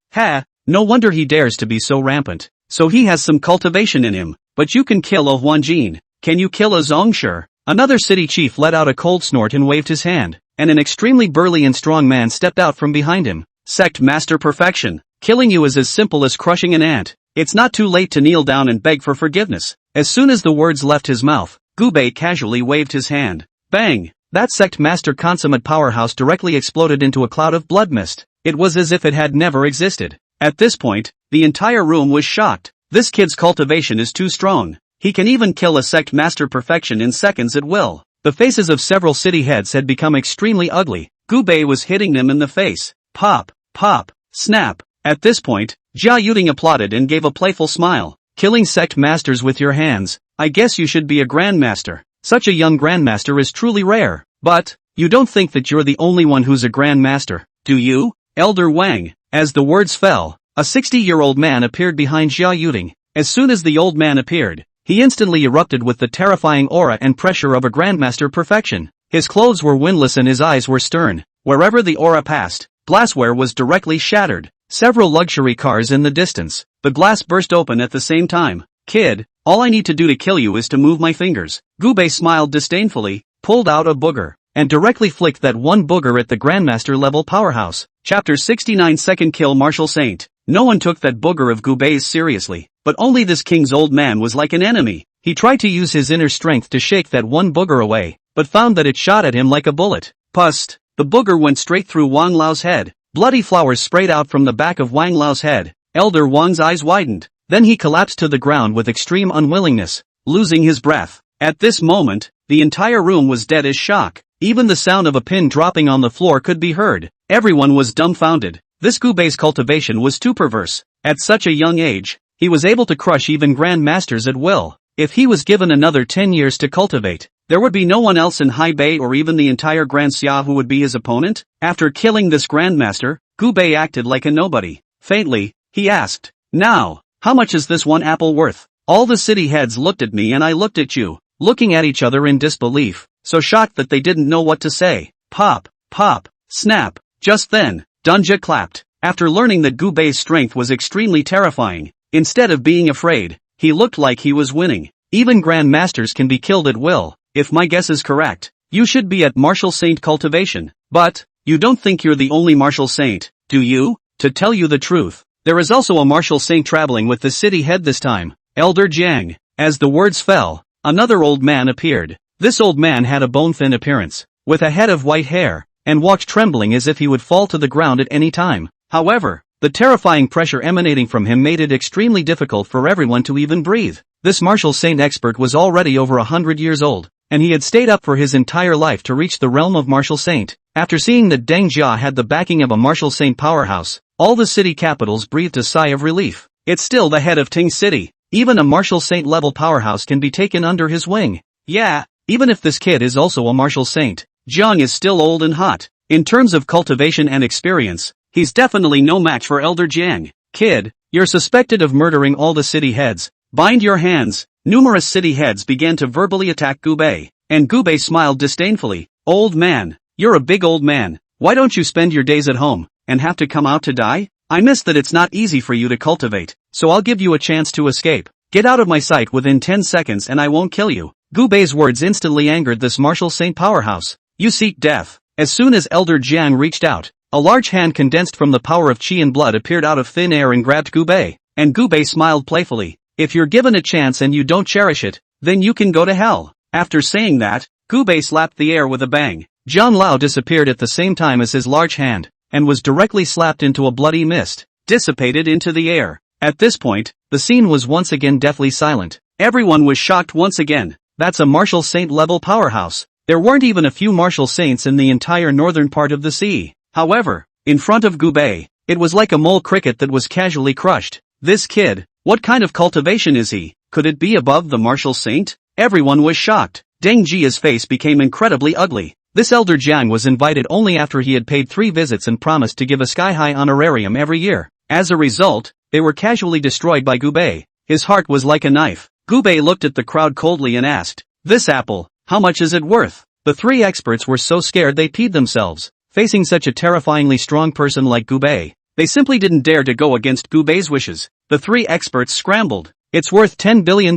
Speaker 1: No wonder he dares to be so rampant. So he has some cultivation in him. But you can kill a Huanjin. Can you kill a Zongshi? Another city chief let out a cold snort and waved his hand, and an extremely burly and strong man stepped out from behind him. Sect Master Perfection. Killing you is as simple as crushing an ant. It's not too late to kneel down and beg for forgiveness. As soon as the words left his mouth, Gubei casually waved his hand. Bang! That Sect Master consummate powerhouse directly exploded into a cloud of blood mist. It was as if it had never existed. At this point, the entire room was shocked. This kid's cultivation is too strong. He can even kill a Sect Master Perfection in seconds at will. The faces of several city heads had become extremely ugly. Gubei was hitting them in the face. Pop, pop, snap. At this point, Jia Yuding applauded and gave a playful smile. Killing Sect Masters with your hands. I guess you should be a Grandmaster. Such a young Grandmaster is truly rare. But, you don't think that you're the only one who's a Grandmaster, do you? Elder Wang. As the words fell, a 60-year-old man appeared behind Jia Yuding. As soon as the old man appeared, he instantly erupted with the terrifying aura and pressure of a Grandmaster Perfection. His clothes were windless and his eyes were stern. Wherever the aura passed, glassware was directly shattered. Several luxury cars in the distance. The glass burst open at the same time. Kid, all I need to do to kill you is to move my fingers. Gubei smiled disdainfully, pulled out a booger, and directly flicked that one booger at the Grandmaster level powerhouse. Chapter 69 Second Kill Martial Saint. No one took that booger of Gubei's seriously, but only this king's old man was like an enemy. He tried to use his inner strength to shake that one booger away, but found that it shot at him like a bullet. Pust! The booger went straight through Wang Lao's head. Bloody flowers sprayed out from the back of Wang Lao's head. Elder Wang's eyes widened. Then he collapsed to the ground with extreme unwillingness, losing his breath. At this moment, the entire room was dead as shock. Even the sound of a pin dropping on the floor could be heard. Everyone was dumbfounded. This Gubei's cultivation was too perverse. At such a young age, he was able to crush even Grand Masters at will. If he was given another 10 years to cultivate, there would be no one else in Haibei or even the entire Grand Xia who would be his opponent. After killing this Grandmaster, Gubei acted like a nobody. Faintly, he asked, "Now, how much is this one apple worth?" All the city heads looked at me and I looked at you, looking at each other in disbelief, so shocked that they didn't know what to say. Pop, pop, snap. Just then, Dunja clapped. After learning that Gubei's strength was extremely terrifying, instead of being afraid, he looked like he was winning. Even Grand Masters can be killed at will. If my guess is correct, you should be at Martial Saint cultivation. But, You don't think you're the only martial saint, do you? To tell you the truth, there is also a martial saint traveling with the city head this time, Elder Jiang. As the words fell, another old man appeared. This old man had a bone-thin appearance, with a head of white hair, and walked trembling as if he would fall to the ground at any time. However, the terrifying pressure emanating from him made it extremely difficult for everyone to even breathe. This martial saint expert was already over 100 years old, and he had stayed up for his entire life to reach the realm of martial saint. After seeing that Deng Jia had the backing of a martial saint powerhouse, all the city capitals breathed a sigh of relief. It's still the head of Ting City. Even a martial saint level powerhouse can be taken under his wing. Yeah, even if this kid is also a martial saint, Jiang is still old and hot. In terms of cultivation and experience, he's definitely no match for Elder Jiang. Kid, you're suspected of murdering all the city heads. Bind your hands. Numerous city heads began to verbally attack Gubei, and Gubei smiled disdainfully. Old man, you're a big old man. Why don't you spend your days at home, and have to come out to die? I miss that it's not easy for you to cultivate, so I'll give you a chance to escape. Get out of my sight within 10 seconds and I won't kill you. Gubei's words instantly angered this martial saint powerhouse. You seek death. As soon as Elder Jiang reached out, a large hand condensed from the power of qi and blood appeared out of thin air and grabbed Gubei, and Gubei smiled playfully. If you're given a chance and you don't cherish it, then you can go to hell. After saying that, Gubei slapped the air with a bang. Zhang Lao disappeared at the same time as his large hand, and was directly slapped into a bloody mist, dissipated into the air. At this point, the scene was once again deathly silent. Everyone was shocked once again. That's a martial saint level powerhouse. There weren't even a few martial saints in the entire northern part of the sea. However, in front of Gubei, it was like a mole cricket that was casually crushed. This kid, what kind of cultivation is he? Could it be above the martial saint? Everyone was shocked. Deng Jia's face became incredibly ugly. This Elder Jiang was invited only after he had paid 3 visits and promised to give a sky-high honorarium every year. As a result, they were casually destroyed by Gubei. His heart was like a knife. Gubei looked at the crowd coldly and asked, "This apple, how much is it worth?" The 3 experts were so scared they peed themselves. Facing such a terrifyingly strong person like Gubei, they simply didn't dare to go against Gubei's wishes. The 3 experts scrambled. It's worth $10 billion.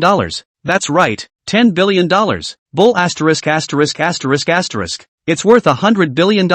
Speaker 1: That's right, $10 billion. Bull asterisk asterisk asterisk asterisk. It's worth $100 billion.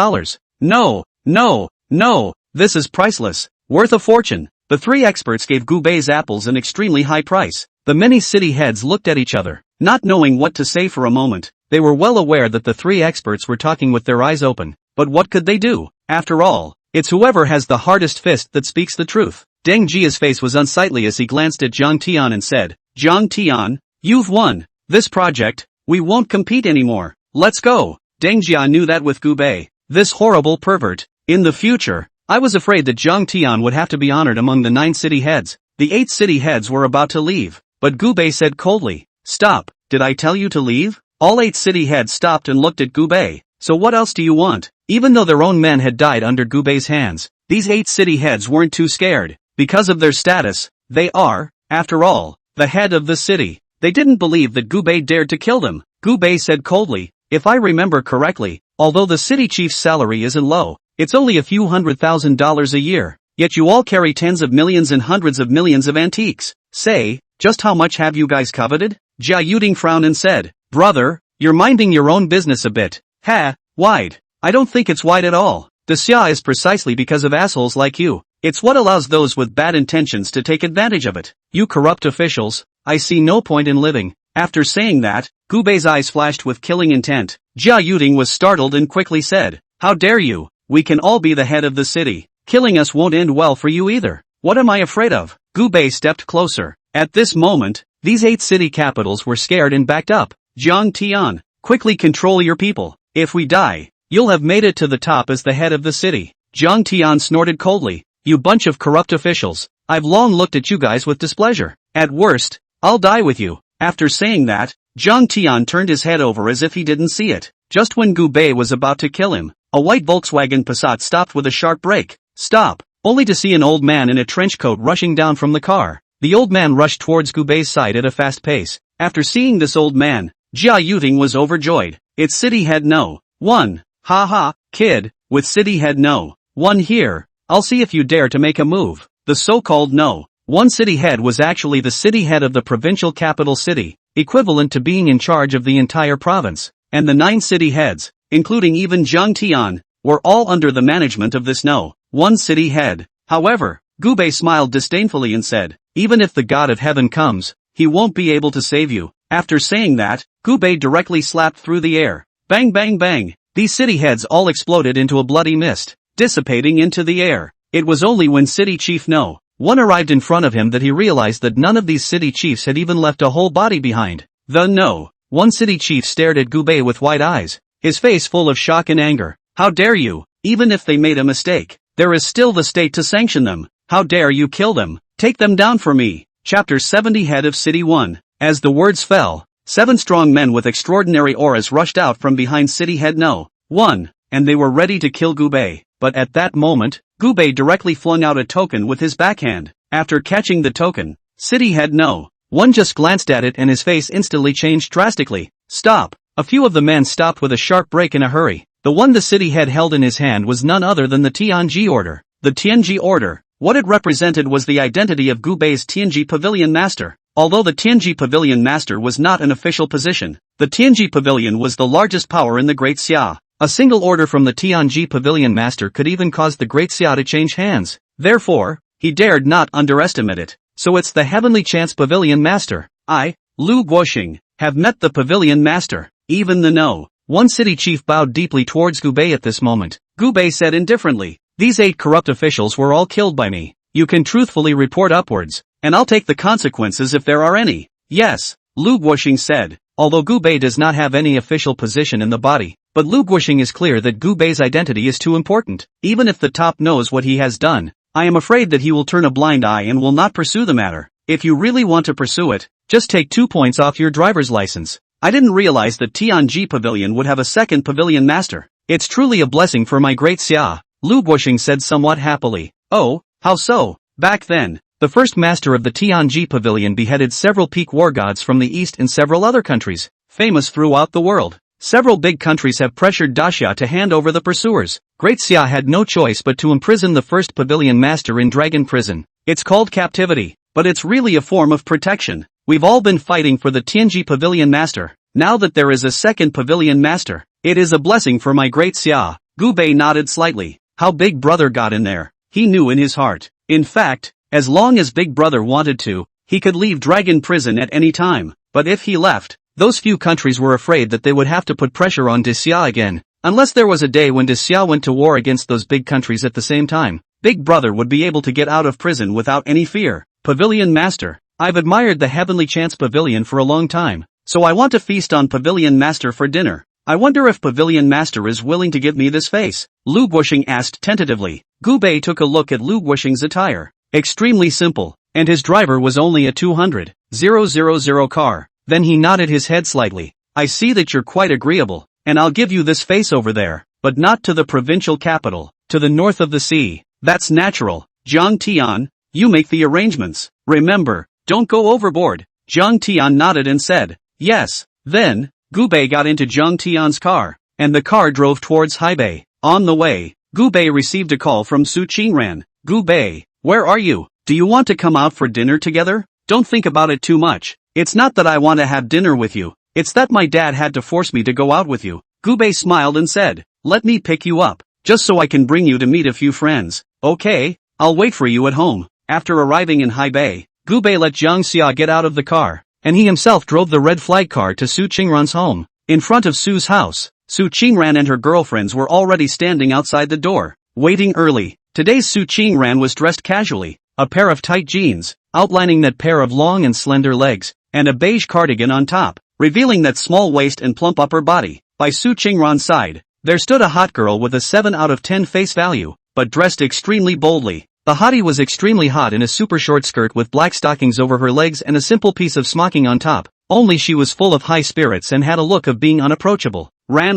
Speaker 1: No, no, no, this is priceless. Worth a fortune. The 3 experts gave Gubei's apples an extremely high price. The many city heads looked at each other, not knowing what to say for a moment. They were well aware that the 3 experts were talking with their eyes open. But what could they do? After all, it's whoever has the hardest fist that speaks the truth. Deng Jia's face was unsightly as he glanced at Zhang Tian and said, "Zhang Tian, you've won this project. We won't compete anymore. Let's go." Deng Jia knew that with Gubei, this horrible pervert, in the future, I was afraid that Zhang Tian would have to be honored among the 9 city heads. The 8 city heads were about to leave, but Gubei said coldly, "Stop, did I tell you to leave?" All 8 city heads stopped and looked at Gubei. So what else do you want? Even though their own men had died under Gubei's hands, these 8 city heads weren't too scared. Because of their status, they are, after all, the head of the city. They didn't believe that Gubei dared to kill them. Gubei said coldly, "If I remember correctly, although the city chief's salary isn't low, it's only a few $100,000 a year, yet you all carry tens of millions and hundreds of millions of antiques. Say, just how much have you guys coveted?" Jia Yuding frowned and said, "Brother, you're minding your own business a bit." "Ha, wide. I don't think it's wide at all. The xia is precisely because of assholes like you. It's what allows those with bad intentions to take advantage of it. You corrupt officials, I see no point in living." After saying that, Gubei's eyes flashed with killing intent. Jia Yuding was startled and quickly said, "How dare you? We can all be the head of the city. Killing us won't end well for you either. What am I afraid of?" Gubei stepped closer. At this moment, these 8 city capitals were scared and backed up. "Zhang Tian, quickly control your people. If we die, you'll have made it to the top as the head of the city." Zhang Tian snorted coldly, "You bunch of corrupt officials, I've long looked at you guys with displeasure. At worst, I'll die with you." After saying that, Zhang Tian turned his head over as if he didn't see it. Just when Gubei was about to kill him, a white Volkswagen Passat stopped with a sharp brake. "Stop," only to see an old man in a trench coat rushing down from the car. The old man rushed towards Gubei's side at a fast pace. After seeing this old man, Jia Yuding was overjoyed. It's City Head No. 1. Ha ha, kid, with City Head No. 1 here, I'll see if you dare to make a move. The so-called No. 1 city head was actually the city head of the provincial capital city, equivalent to being in charge of the entire province, and the 9 city heads, including even Zhang Tian, were all under the management of this one city head. However, Gubei smiled disdainfully and said, even if the god of heaven comes, he won't be able to save you. After saying that, Gubei directly slapped through the air. Bang bang bang! These city heads all exploded into a bloody mist, dissipating into the air. It was only when City Chief one arrived in front of him that he realized that none of these city chiefs had even left a whole body behind. The one city chief stared at Gubei with wide eyes, his face full of shock and anger. How dare you? Even if they made a mistake, there is still the state to sanction them. How dare you kill them? Take them down for me. Chapter 70 Head of City 1. As the words fell, 7 strong men with extraordinary auras rushed out from behind City Head 1, and they were ready to kill Gubei. But at that moment, Gubei directly flung out a token with his backhand. After catching the token, City Head 1 just glanced at it and his face instantly changed drastically. Stop! A few of the men stopped with a sharp break in a hurry. The one the city head held in his hand was none other than the Tianji Order. The Tianji Order. What it represented was the identity of Gubei's Tianji Pavilion Master. Although the Tianji Pavilion Master was not an official position, the Tianji Pavilion was the largest power in the Great Xia. A single order from the Tianji Pavilion Master could even cause the Great Xia to change hands. Therefore, he dared not underestimate it. So it's the Heavenly Chance Pavilion Master. I, Lu Guoxing, have met the Pavilion Master. Even the one city chief bowed deeply towards Gubei at this moment. Gubei said indifferently, these 8 corrupt officials were all killed by me. You can truthfully report upwards, and I'll take the consequences if there are any. Yes, Lu Guoxing said, although Gubei does not have any official position in the body, but Lu Guoxing is clear that Gubei's identity is too important. Even if the top knows what he has done, I am afraid that he will turn a blind eye and will not pursue the matter. If you really want to pursue it, just take 2 points off your driver's license. I didn't realize that Tianji Pavilion would have a second Pavilion Master. It's truly a blessing for my Great Xia, Lu Guoxing said somewhat happily. Oh, how so? Back then, the first master of the Tianji Pavilion beheaded several peak war gods from the east and several other countries, famous throughout the world. Several big countries have pressured Daxia to hand over the pursuers. Great Xia had no choice but to imprison the first Pavilion Master in Dragon Prison. It's called captivity, but it's really a form of protection. We've all been fighting for the Tianji Pavilion Master. Now that there is a second Pavilion Master, it is a blessing for my Great Xia. Gubei nodded slightly. How Big Brother got in there, he knew in his heart. In fact, as long as Big Brother wanted to, he could leave Dragon Prison at any time. But if he left, those few countries were afraid that they would have to put pressure on Daxia again. Unless there was a day when Daxia went to war against those big countries at the same time, Big Brother would be able to get out of prison without any fear. Pavilion Master. I've admired the Heavenly Chance Pavilion for a long time, so I want to feast on Pavilion Master for dinner. I wonder if Pavilion Master is willing to give me this face? Lu Guoxing asked tentatively. Gubei took a look at Lu Guoxing's attire. Extremely simple, and his driver was only a 200,000 car. Then he nodded his head slightly. I see that you're quite agreeable, and I'll give you this face over there, but not to the provincial capital, to the north of the sea. That's natural. Zhang Tian, you make the arrangements. Remember, don't go overboard. Zhang Tian nodded and said, yes. Then, Gubei got into Zhang Tian's car, and the car drove towards Haibei. On the way, Gubei received a call from Su Qingran. Gubei, where are you? Do you want to come out for dinner together? Don't think about it too much. It's not that I want to have dinner with you, it's that my dad had to force me to go out with you. Gubei smiled and said, let me pick you up, just so I can bring you to meet a few friends. Okay, I'll wait for you at home. After arriving in Haibei, Gubei let Zhang Xia get out of the car, and he himself drove the red flag car to Su Qingran's home. In front of Su's house, Su Qingran and her girlfriends were already standing outside the door, waiting early. Today's Su Qingran was dressed casually, a pair of tight jeans, outlining that pair of long and slender legs, and a beige cardigan on top, revealing that small waist and plump upper body. By Su Qingran's side, there stood a hot girl with a 7 out of 10 face value, but dressed extremely boldly. The hottie was extremely hot in a super short skirt with black stockings over her legs and a simple piece of smocking on top, only she was full of high spirits and had a look of being unapproachable. Ran,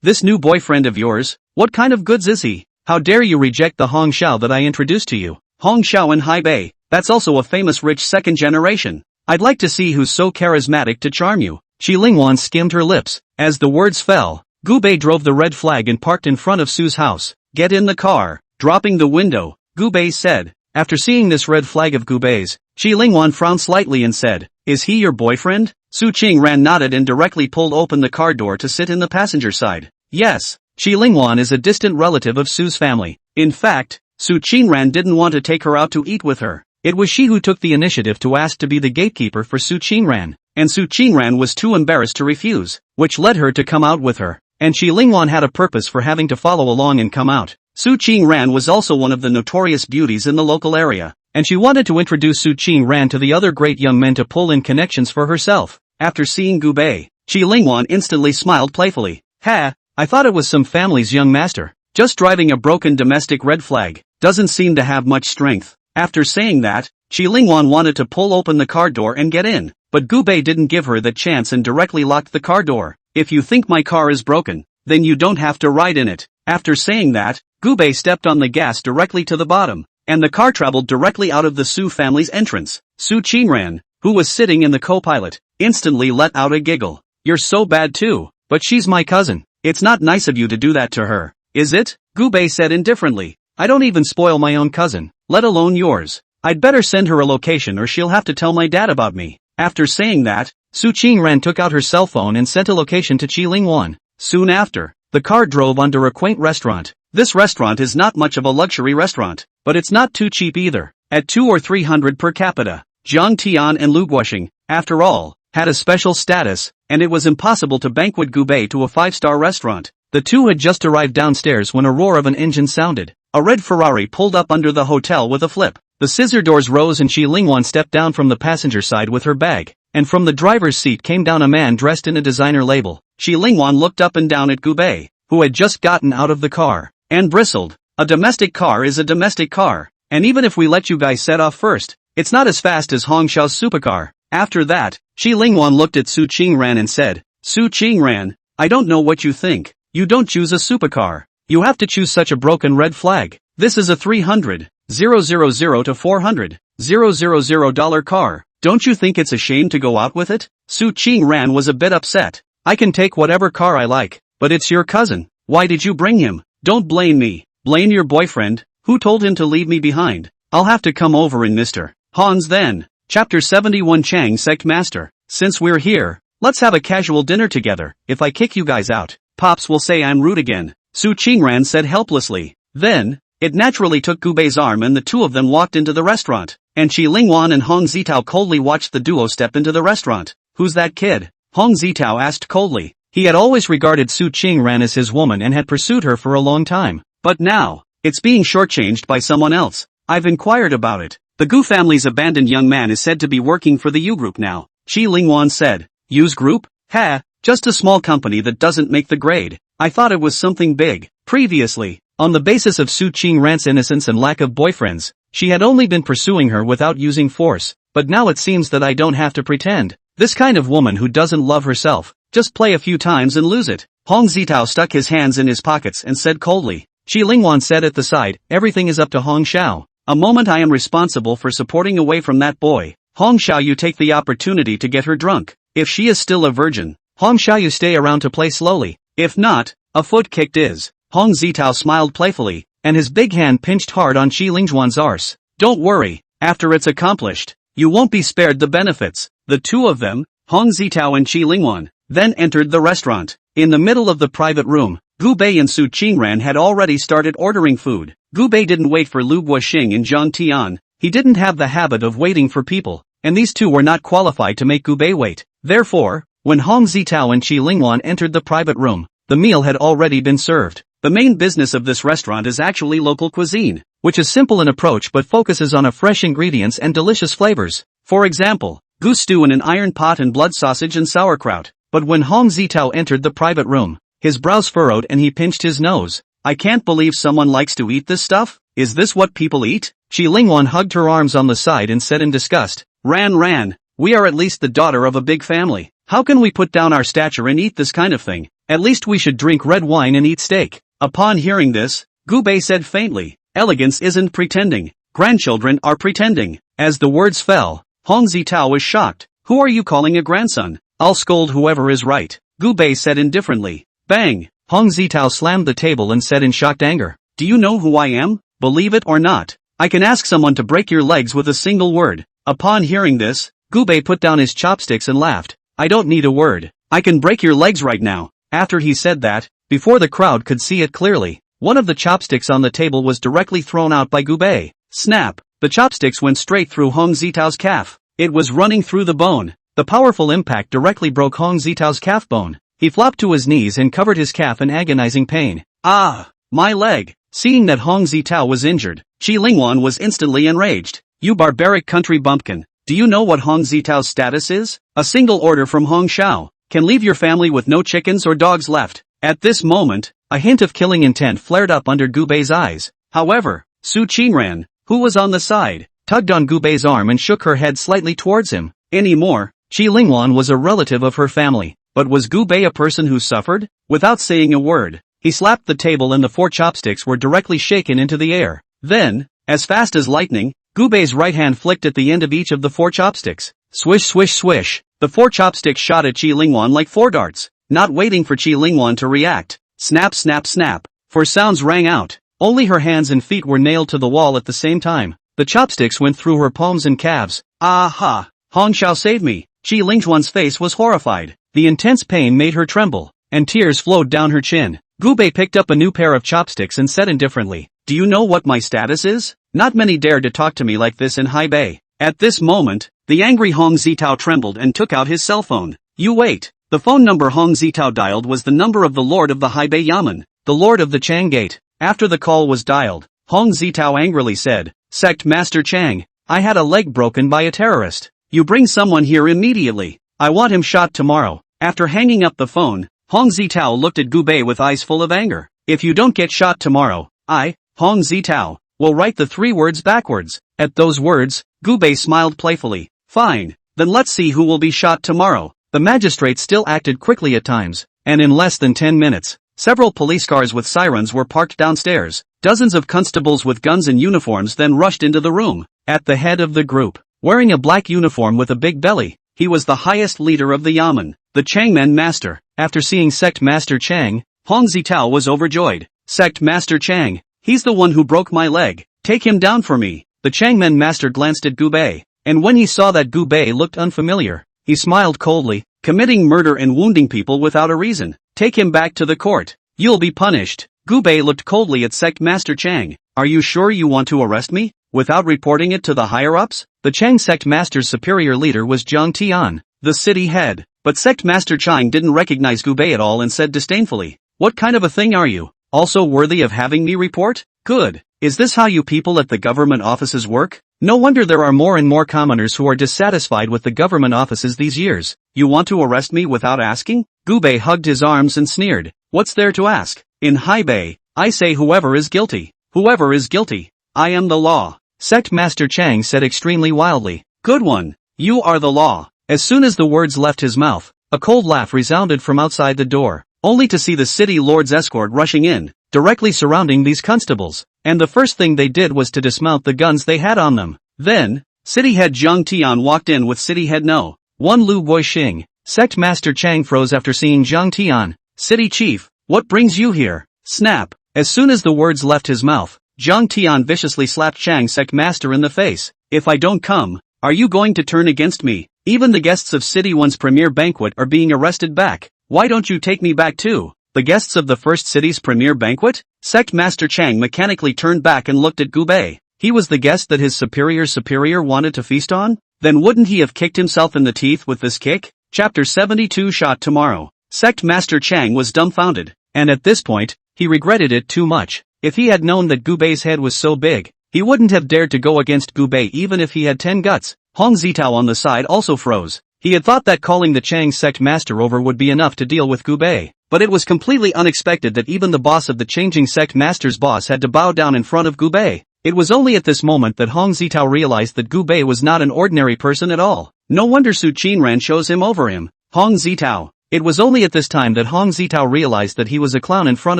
Speaker 1: this new boyfriend of yours, what kind of goods is he? How dare you reject the Hong Xiao that I introduced to you? Hong Xiao in Haibei, that's also a famous rich second generation. I'd like to see who's so charismatic to charm you. Qi Lingwan skimmed her lips. As the words fell, Gubei drove the red flag and parked in front of Su's house. Get in the car. Dropping the window, Gubei said. After seeing this red flag of Gubei's, Qi Lingwan frowned slightly and said, is he your boyfriend? Su Qingran nodded and directly pulled open the car door to sit in the passenger side. Yes, Shi Lingwan is a distant relative of Su's family. In fact, Su Qingran didn't want to take her out to eat with her. It was she who took the initiative to ask to be the gatekeeper for Su Qingran, and Su Qingran was too embarrassed to refuse, which led her to come out with her. And Shi Lingwan had a purpose for having to follow along and come out. Su Qingran was also one of the notorious beauties in the local area, and she wanted to introduce Su Qingran to the other great young men to pull in connections for herself. After seeing Gu Bei, Shi Lingwan instantly smiled playfully. Ha, I thought it was some family's young master. Just driving a broken domestic red flag, doesn't seem to have much strength. After saying that, Shi Lingwan wanted to pull open the car door and get in, but Gu Bei didn't give her the chance and directly locked the car door. If you think my car is broken, then you don't have to ride in it. After saying that, Gu Bei stepped on the gas directly to the bottom, and the car traveled directly out of the Su family's entrance. Su Qingran, who was sitting in the co-pilot, instantly let out a giggle. You're so bad too, but she's my cousin. It's not nice of you to do that to her, is it? Gu Bei said indifferently. I don't even spoil my own cousin, let alone yours. I'd better send her a location or she'll have to tell my dad about me. After saying that, Su Qingran took out her cell phone and sent a location to Shi Lingwan. Soon after, the car drove under a quaint restaurant. This restaurant is not much of a luxury restaurant, but it's not too cheap either. At 200 or 300 per capita, Jiang Tian and Lu Guoxing, after all, had a special status, and it was impossible to banquet Gu Bei to a 5-star restaurant. The two had just arrived downstairs when a roar of an engine sounded. A red Ferrari pulled up under the hotel with a flip. The scissor doors rose and Shi Lingwan stepped down from the passenger side with her bag, and from the driver's seat came down a man dressed in a designer label. Shi Lingwan looked up and down at Gu Bei, who had just gotten out of the car, and bristled. A domestic car is a domestic car, and even if we let you guys set off first, it's not as fast as Hong Xiao's supercar. After that, Shi Lingwan looked at Su Qingran and said, Su Qingran, I don't know what you think. You don't choose a supercar. You have to choose such a broken red flag. This is a 300,000 to 400,000 dollar car. Don't you think it's a shame to go out with it? Su Qingran was a bit upset. I can take whatever car I like, but it's your cousin. Why did you bring him? Don't blame me. Blame your boyfriend, who told him to leave me behind. I'll have to come over in Mr. Hans then. Chapter 71 Chang Sect Master. Since we're here, let's have a casual dinner together. If I kick you guys out, Pops will say I'm rude again. Su Qingran said helplessly. Then, it naturally took Gu Bei's arm and the two of them walked into the restaurant, and Shi Lingwan and Hong Zitao coldly watched the duo step into the restaurant. Who's that kid? Hong Zitao asked coldly. He had always regarded Su Qingran as his woman and had pursued her for a long time. But now, it's being shortchanged by someone else. I've inquired about it. The Gu family's abandoned young man is said to be working for the U Group now. Shi Lingwan said. U's Group? Ha, just a small company that doesn't make the grade. I thought it was something big. Previously, on the basis of Su Qingran's innocence and lack of boyfriends, she had only been pursuing her without using force, but now it seems that I don't have to pretend. This kind of woman who doesn't love herself, just play a few times and lose it. Hong Zitao stuck his hands in his pockets and said coldly. Shi Lingwan said at the side, everything is up to Hong Xiao. A moment I am responsible for supporting away from that boy. Hong Xiao, you take the opportunity to get her drunk. If she is still a virgin, Hong Xiao, you stay around to play slowly. If not, a foot kicked is. Hong Zitao smiled playfully, and his big hand pinched hard on Shi Lingwan's arse. Don't worry, after it's accomplished, you won't be spared the benefits. The two of them, Hong Zitao and Shi Lingwan, then entered the restaurant. In the middle of the private room, Gu Bei and Su Qingran had already started ordering food. Gu Bei didn't wait for Lu Guoxing and Jiang Tian. He didn't have the habit of waiting for people, and these two were not qualified to make Gu Bei wait. Therefore, when Hong Zitao and Shi Lingwan entered the private room, the meal had already been served. The main business of this restaurant is actually local cuisine, which is simple in approach but focuses on fresh ingredients and delicious flavors. For example, goose stew in an iron pot and blood sausage and sauerkraut. But when Hong Zitao entered the private room, his brows furrowed and he pinched his nose. I can't believe someone likes to eat this stuff. Is this what people eat? Shi Lingwan hugged her arms on the side and said in disgust, Ran, we are at least the daughter of a big family. How can we put down our stature and eat this kind of thing? At least we should drink red wine and eat steak. Upon hearing this, Gu Bei said faintly, elegance isn't pretending. Grandchildren are pretending. As the words fell, Hong Zitao was shocked. Who are you calling a grandson? I'll scold whoever is right. Gu Bei said indifferently. Bang! Hong Zitao slammed the table and said in shocked anger. Do you know who I am? Believe it or not, I can ask someone to break your legs with a single word. Upon hearing this, Gu Bei put down his chopsticks and laughed. I don't need a word. I can break your legs right now. After he said that, Before the crowd could see it clearly, one of the chopsticks on the table was directly thrown out by Gubei. Snap! The chopsticks went straight through Hong Zitao's calf. It was running through the bone. The powerful impact directly broke Hong Zitao's calf bone. He flopped to his knees and covered his calf in agonizing pain. Ah! My leg! Seeing that Hong Zitao was injured, Qi Lingwan was instantly enraged. You barbaric country bumpkin! Do you know what Hong Zitao's status is? A single order from Hong Shao can leave your family with no chickens or dogs left. At this moment, a hint of killing intent flared up under Gubei's eyes. However, Su Qinran, who was on the side, tugged on Gubei's arm and shook her head slightly towards him. Anymore, Qi Lingwan was a relative of her family, but was Gubei a person who suffered? Without saying a word, he slapped the table and the 4 chopsticks were directly shaken into the air. Then, as fast as lightning, Gubei's right hand flicked at the end of each of the 4 chopsticks. Swish swish swish. The 4 chopsticks shot at Qi Lingwan like 4 darts, not waiting for Qi Lingwan to react. Snap snap snap. 4 sounds rang out. Only her hands and feet were nailed to the wall at the same time. The chopsticks went through her palms and calves. Aha! Hong Shao saved me. Qi Lingwan's face was horrified. The intense pain made her tremble, and tears flowed down her chin. Gubei picked up a new pair of chopsticks and said indifferently, "Do you know what my status is? Not many dare to talk to me like this in High Bay." At this moment, the angry Hong Zitao trembled and took out his cell phone. You wait. The phone number Hong Zitao dialed was the number of the Lord of the High Bay Yamen, the Lord of the Chang Gate. After the call was dialed, Hong Zitao angrily said, "Sect Master Chang, I had a leg broken by a terrorist. You bring someone here immediately. I want him shot tomorrow." After hanging up the phone, Hong Zitao looked at Gubei with eyes full of anger. "If you don't get shot tomorrow, I, Hong Zitao, will write the 3 words backwards." At those words, Gubei smiled playfully. "Fine, then let's see who will be shot tomorrow." The magistrate still acted quickly at times, and in less than 10 minutes, several police cars with sirens were parked downstairs. Dozens of constables with guns and uniforms then rushed into the room. At the head of the group, wearing a black uniform with a big belly, he was the highest leader of the Yamen, the Changmen Master. After seeing Sect Master Chang, Hong Zitao was overjoyed. "Sect Master Chang, he's the one who broke my leg. Take him down for me." The Changmen Master glanced at Gubei, and when he saw that Gubei looked unfamiliar, he smiled coldly. "Committing murder and wounding people without a reason. Take him back to the court. You'll be punished." Gubei looked coldly at Sect Master Chang. "Are you sure you want to arrest me? Without reporting it to the higher-ups?" The Chang Sect Master's superior leader was Zhang Tian, the city head. But Sect Master Chang didn't recognize Gubei at all and said disdainfully, "What kind of a thing are you? Also worthy of having me report? Good. Is this how you people at the government offices work? No wonder there are more and more commoners who are dissatisfied with the government offices these years. You want to arrest me without asking?" Gubei hugged his arms and sneered. "What's there to ask? In High Bay, I say whoever is guilty. Whoever is guilty. I am the law." Sect Master Chang said extremely wildly. "Good one. You are the law." As soon as the words left his mouth, a cold laugh resounded from outside the door, only to see the city lord's escort rushing in, directly surrounding these constables, and the first thing they did was to dismount the guns they had on them. Then, City Head Zhang Tian walked in with City Head No. 1 Lu Guoxing. Sect Master Chang froze after seeing Zhang Tian. "City Chief, what brings you here?" Snap! As soon as the words left his mouth, Zhang Tian viciously slapped Chang Sect Master in the face. "If I don't come, are you going to turn against me? Even the guests of City 1's premier banquet are being arrested back. Why don't you take me back too?" "The guests of the first city's premier banquet?" Sect Master Chang mechanically turned back and looked at Gubei. He was the guest that his superior wanted to feast on? Then wouldn't he have kicked himself in the teeth with this kick? Chapter 72 Shot tomorrow. Sect Master Chang was dumbfounded, and at this point, he regretted it too much. If he had known that Gubei's head was so big, he wouldn't have dared to go against Gubei even if he had 10 guts. Hong Zitao on the side also froze. He had thought that calling the Chang Sect Master over would be enough to deal with Gubei, but it was completely unexpected that even the boss of the changing Sect Master's boss had to bow down in front of Gubei. It was only at this moment that Hong Zitao realized that Gubei was not an ordinary person at all. No wonder Su Qinran chose him over him. Hong Zitao. It was only at this time that Hong Zitao realized that he was a clown in front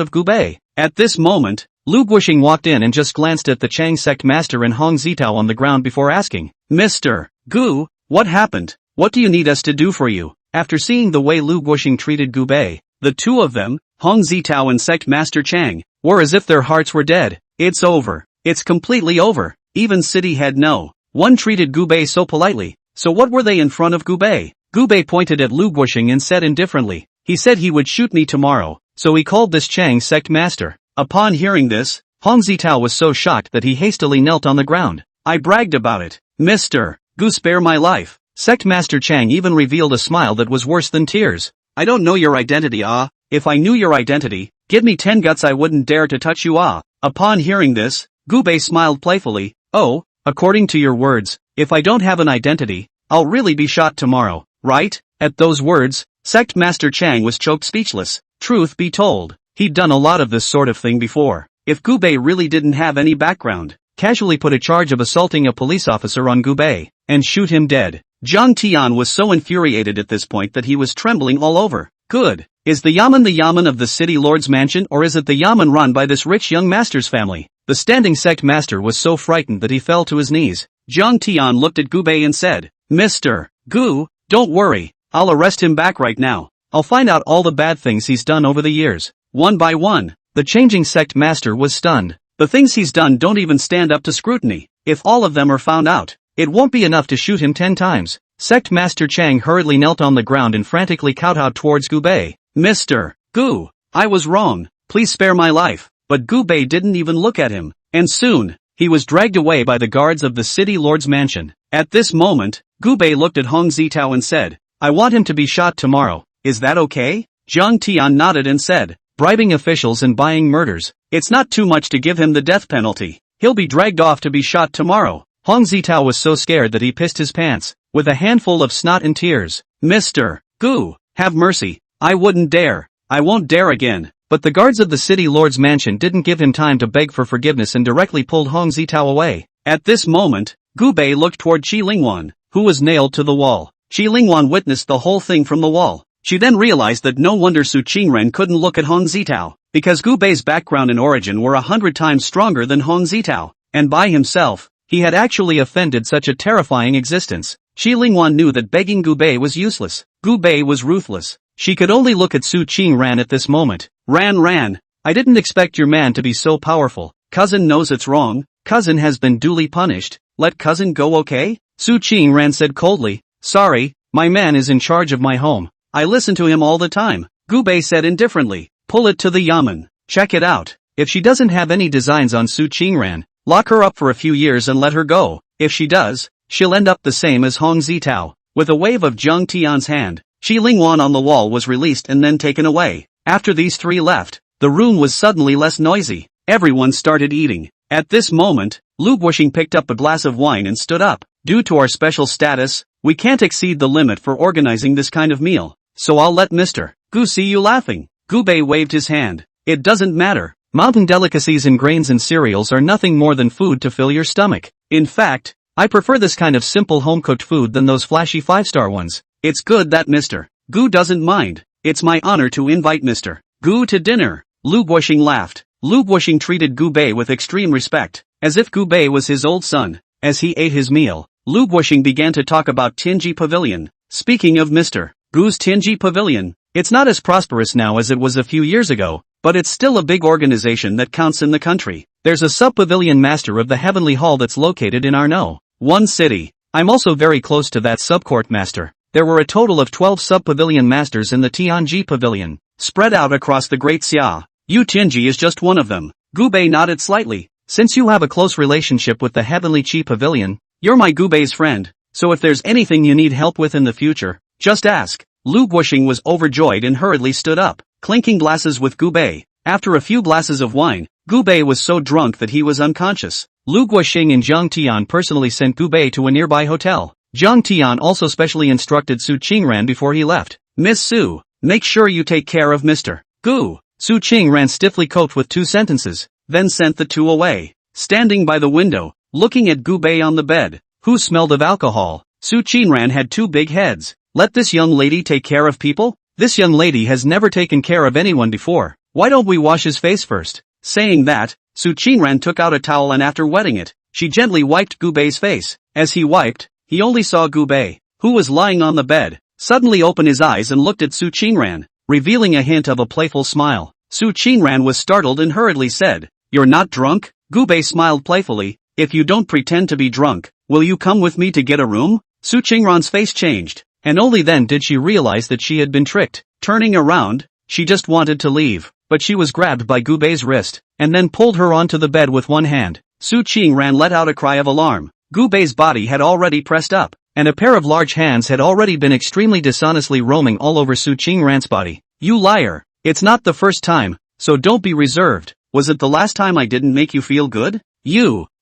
Speaker 1: of Gubei. At this moment, Lu Guoxing walked in and just glanced at the Chang Sect Master and Hong Zitao on the ground before asking, "Mr. Gu, what happened? What do you need us to do for you?" After seeing the way Lu Guoxing treated Gubei, the two of them, Hong Zitao and Sect Master Chang, were as if their hearts were dead. "It's over. It's completely over." Even City Head No. 1 treated Gubei so politely. So what were they in front of Gubei? Gubei pointed at Lu Guoxing and said indifferently, "He said he would shoot me tomorrow. so he called this Chang sect master. Upon hearing this, Hong Zitao was so shocked that he hastily knelt on the ground. I bragged about it. Mr. Gu, spare my life. Sect Master Chang even revealed a smile that was worse than tears. I don't know your identity, ah. If I knew your identity, give me 10 guts, I wouldn't dare to touch you, ah. Upon hearing this, Gu Bei smiled playfully. Oh, according to your words, if I don't have an identity, I'll really be shot tomorrow, right? At those words, Sect Master Chang was choked speechless. Truth be told, he'd done a lot of this sort of thing before. If Gu Bei really didn't have any background, casually put a charge of assaulting a police officer on Gu Bei, and shoot him dead. Zhang Tian was so infuriated at this point that he was trembling all over. Good. Is the yamen of the city lord's mansion, or is it the yamen run by this rich young master's family? The standing sect master was so frightened that he fell to his knees. Zhang Tian looked at Gu Bei and said, Mr. Gu, don't worry, I'll arrest him back right now. I'll find out all the bad things he's done over the years. One by one. The changing sect master was stunned. The things he's done don't even stand up to scrutiny. If all of them are found out, it won't be enough to shoot him 10 times. Sect Master Chang hurriedly knelt on the ground and frantically kowtowed towards Gu Bei. Mr. Gu, I was wrong. Please spare my life. But Gu Bei didn't even look at him. And soon, he was dragged away by the guards of the city lord's mansion. At this moment, Gu Bei looked at Hong Zitao and said, I want him to be shot tomorrow. Is that okay? Zhang Tian nodded and said, bribing officials and buying murders. It's not too much to give him the death penalty. He'll be dragged off to be shot tomorrow. Hong Zitao was so scared that he pissed his pants, with a handful of snot and tears. Mr. Gu, have mercy. I wouldn't dare. I won't dare again. But the guards of the city lord's mansion didn't give him time to beg for forgiveness and directly pulled Hong Zitao away. At this moment, Gu Bei looked toward Qi Lingwan, who was nailed to the wall. Qi Lingwan witnessed the whole thing from the wall. She then realized that no wonder Su Qingren couldn't look at Hong Zitao, because Gu Bei's background and origin were 100 times stronger than Hong Zitao, and by himself, he had actually offended such a terrifying existence. Qi Lingwan knew that begging Gu Bei was useless. Gu Bei was ruthless. She could only look at Su Qingran at this moment. Ran. I didn't expect your man to be so powerful. Cousin knows it's wrong. Cousin has been duly punished. Let cousin go, okay? Su Qingran said coldly. Sorry, my man is in charge of my home. I listen to him all the time. Gu Bei said indifferently. Pull it to the yamen. Check it out. If she doesn't have any designs on Su Qingran, lock her up for a few years and let her go. If she does, she'll end up the same as Hong Zitao. With a wave of Zhang Tian's hand, Qi Lingwan on the wall was released and then taken away. After these three left, the room was suddenly less noisy. Everyone started eating. At this moment, Lu Guoxing picked up a glass of wine and stood up. Due to our special status, we can't exceed the limit for organizing this kind of meal. So I'll let Mr. Gu see you laughing. Gu Bei waved his hand. It doesn't matter. Mountain delicacies and grains and cereals are nothing more than food to fill your stomach. In fact, I prefer this kind of simple home-cooked food than those flashy 5-star ones. It's good that Mr. Gu doesn't mind. It's my honor to invite Mr. Gu to dinner. Lu Guoxing laughed. Lu Guoxing treated Gu Bei with extreme respect, as if Gu Bei was his old son. As he ate his meal, Lu Guoxing began to talk about Tianji Pavilion. Speaking of Mr. Gu's Tianji Pavilion, it's not as prosperous now as it was a few years ago, but it's still a big organization that counts in the country. There's a sub-pavilion master of the Heavenly Hall that's located in our one city. I'm also very close to that sub-court master. There were a total of 12 sub-pavilion masters in the Tianji Pavilion, spread out across the Great Xia. Yu Tianji is just one of them. Gu Bei nodded slightly. Since you have a close relationship with the Heavenly Qi Pavilion, you're my Gu Bei's friend, so if there's anything you need help with in the future, just ask. Lu Guoxing was overjoyed and hurriedly stood up, clinking glasses with Gu Bei. After a few glasses of wine, Gu Bei was so drunk that he was unconscious. Lu Guoxing and Zhang Tian personally sent Gu Bei to a nearby hotel. Zhang Tian also specially instructed Su Qingran before he left. Miss Su, make sure you take care of Mr. Gu. Su Qingran stiffly coped with 2 sentences, then sent the 2 away. Standing by the window, looking at Gu Bei on the bed, who smelled of alcohol, Su Qingran had 2 big heads. Let this young lady take care of people? This young lady has never taken care of anyone before. Why don't we wash his face first? Saying that, Su Qingran took out a towel and after wetting it, she gently wiped Gu Bei's face. As he wiped, he only saw Gu Bei, who was lying on the bed, suddenly open his eyes and looked at Su Qingran, revealing a hint of a playful smile. Su Qingran was startled and hurriedly said, You're not drunk? Gu Bei smiled playfully. If you don't pretend to be drunk, will you come with me to get a room? Su Qingran's face changed, and only then did she realize that she had been tricked. Turning around, she just wanted to leave, but she was grabbed by Gu Bei's wrist, and then pulled her onto the bed with one hand. Su Qingran let out a cry of alarm. Gu Bei's body had already pressed up, and a pair of large hands had already been extremely dishonestly roaming all over Su Qingran's body. You liar! It's not the first time, so don't be reserved. Was it the last time I didn't make you feel good?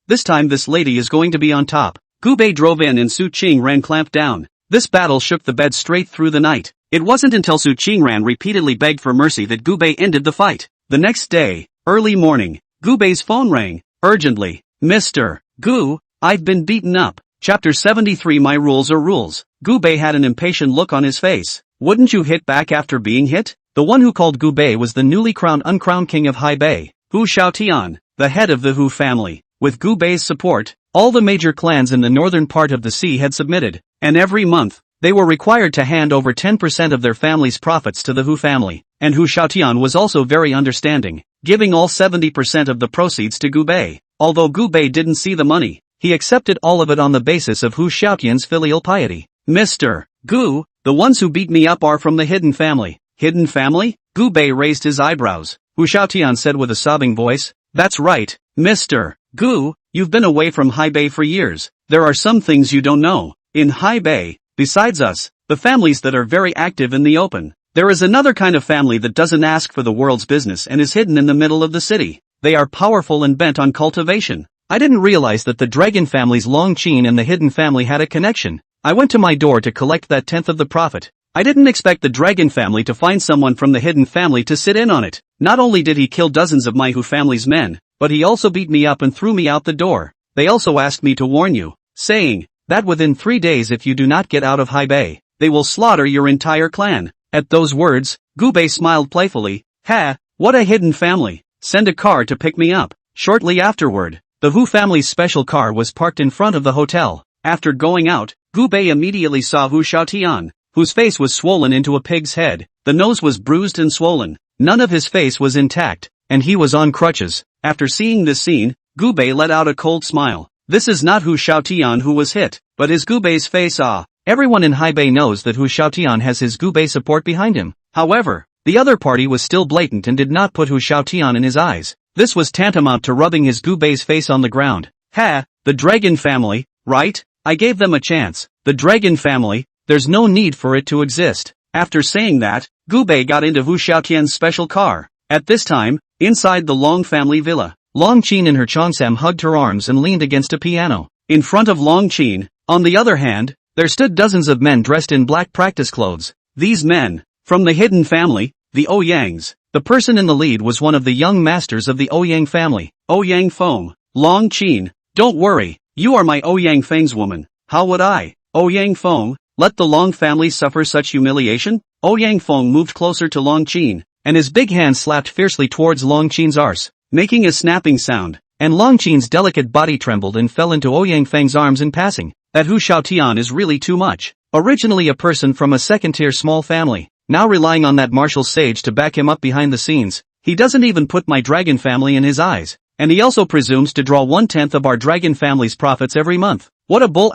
Speaker 1: This time this lady is going to be on top. Gu Bei drove in and Su Qingran clamped down. This battle shook the bed straight through the night. It wasn't until Su Qingran repeatedly begged for mercy that Gu Bei ended the fight. The next day, early morning, Gu Bei's phone rang, urgently. Mr. Gu, I've been beaten up. Chapter 73 My Rules Are Rules. Gu Bei had an impatient look on his face. Wouldn't you hit back after being hit? The one who called Gu Bei was the newly crowned uncrowned king of Haibei, Hu Xiaotian, the head of the Hu family. With Gu Bei's support, all the major clans in the northern part of the sea had submitted, and every month, they were required to hand over 10% of their family's profits to the Hu family, and Hu Xiaotian was also very understanding, giving all 70% of the proceeds to Gu Bei. Although Gu Bei didn't see the money, he accepted all of it on the basis of Hu Xiaotian's filial piety. Mr. Gu, the ones who beat me up are from the hidden family. Hidden family? Gu Bei raised his eyebrows. Hu Xiaotian said with a sobbing voice. That's right, Mr. Gu, you've been away from Haibei for years. There are some things you don't know. In Haibei, besides us, the families that are very active in the open, there is another kind of family that doesn't ask for the world's business and is hidden in the middle of the city. They are powerful and bent on cultivation. I didn't realize that the dragon family's Long Qin and the hidden family had a connection. I went to my door to collect that tenth of the profit. I didn't expect the dragon family to find someone from the hidden family to sit in on it. Not only did he kill dozens of my Hu family's men, but he also beat me up and threw me out the door. They also asked me to warn you, saying that within 3 days if you do not get out of Haibei, they will slaughter your entire clan. At those words, Gu Bei smiled playfully. Ha, what a hidden family. Send a car to pick me up. Shortly afterward, the Hu family's special car was parked in front of the hotel. After going out, Gu Bei immediately saw Hu Xiaotian, whose face was swollen into a pig's head. The nose was bruised and swollen. None of his face was intact, and he was on crutches. After seeing this scene, Gu Bei let out a cold smile. This is not Hu Xiaotian who was hit, but is Gu Bei's face. Everyone in Haibei knows that Hu Xiaotian has his Gu Bei support behind him. However, the other party was still blatant and did not put Hu Xiaotian in his eyes. This was tantamount to rubbing his Gu Bei's face on the ground. Ha, the dragon family, right? I gave them a chance. The dragon family, there's no need for it to exist. After saying that, Gu Bei got into Hu Xiaotian's special car. At this time, inside the Long family villa, Long Qin and her Cheongsam hugged her arms and leaned against a piano. In front of Long Qin, on the other hand, there stood dozens of men dressed in black practice clothes. These men, from the hidden family, the Oyangs. The person in the lead was one of the young masters of the Ouyang family, Ouyang Feng. Long Qin, don't worry, you are my Ouyang Feng's woman. How would I, Ouyang Feng, let the Long family suffer such humiliation? Ouyang Feng moved closer to Long Qin, and his big hand slapped fiercely towards Long Qin's arse, making a snapping sound, and Long Qin's delicate body trembled and fell into Ouyang Feng's arms in passing. That Hu Xiaotian is really too much. Originally a person from a second-tier small family, now relying on that martial sage to back him up behind the scenes. He doesn't even put my dragon family in his eyes, and he also presumes to draw 1/10 of our dragon family's profits every month. What a bull ******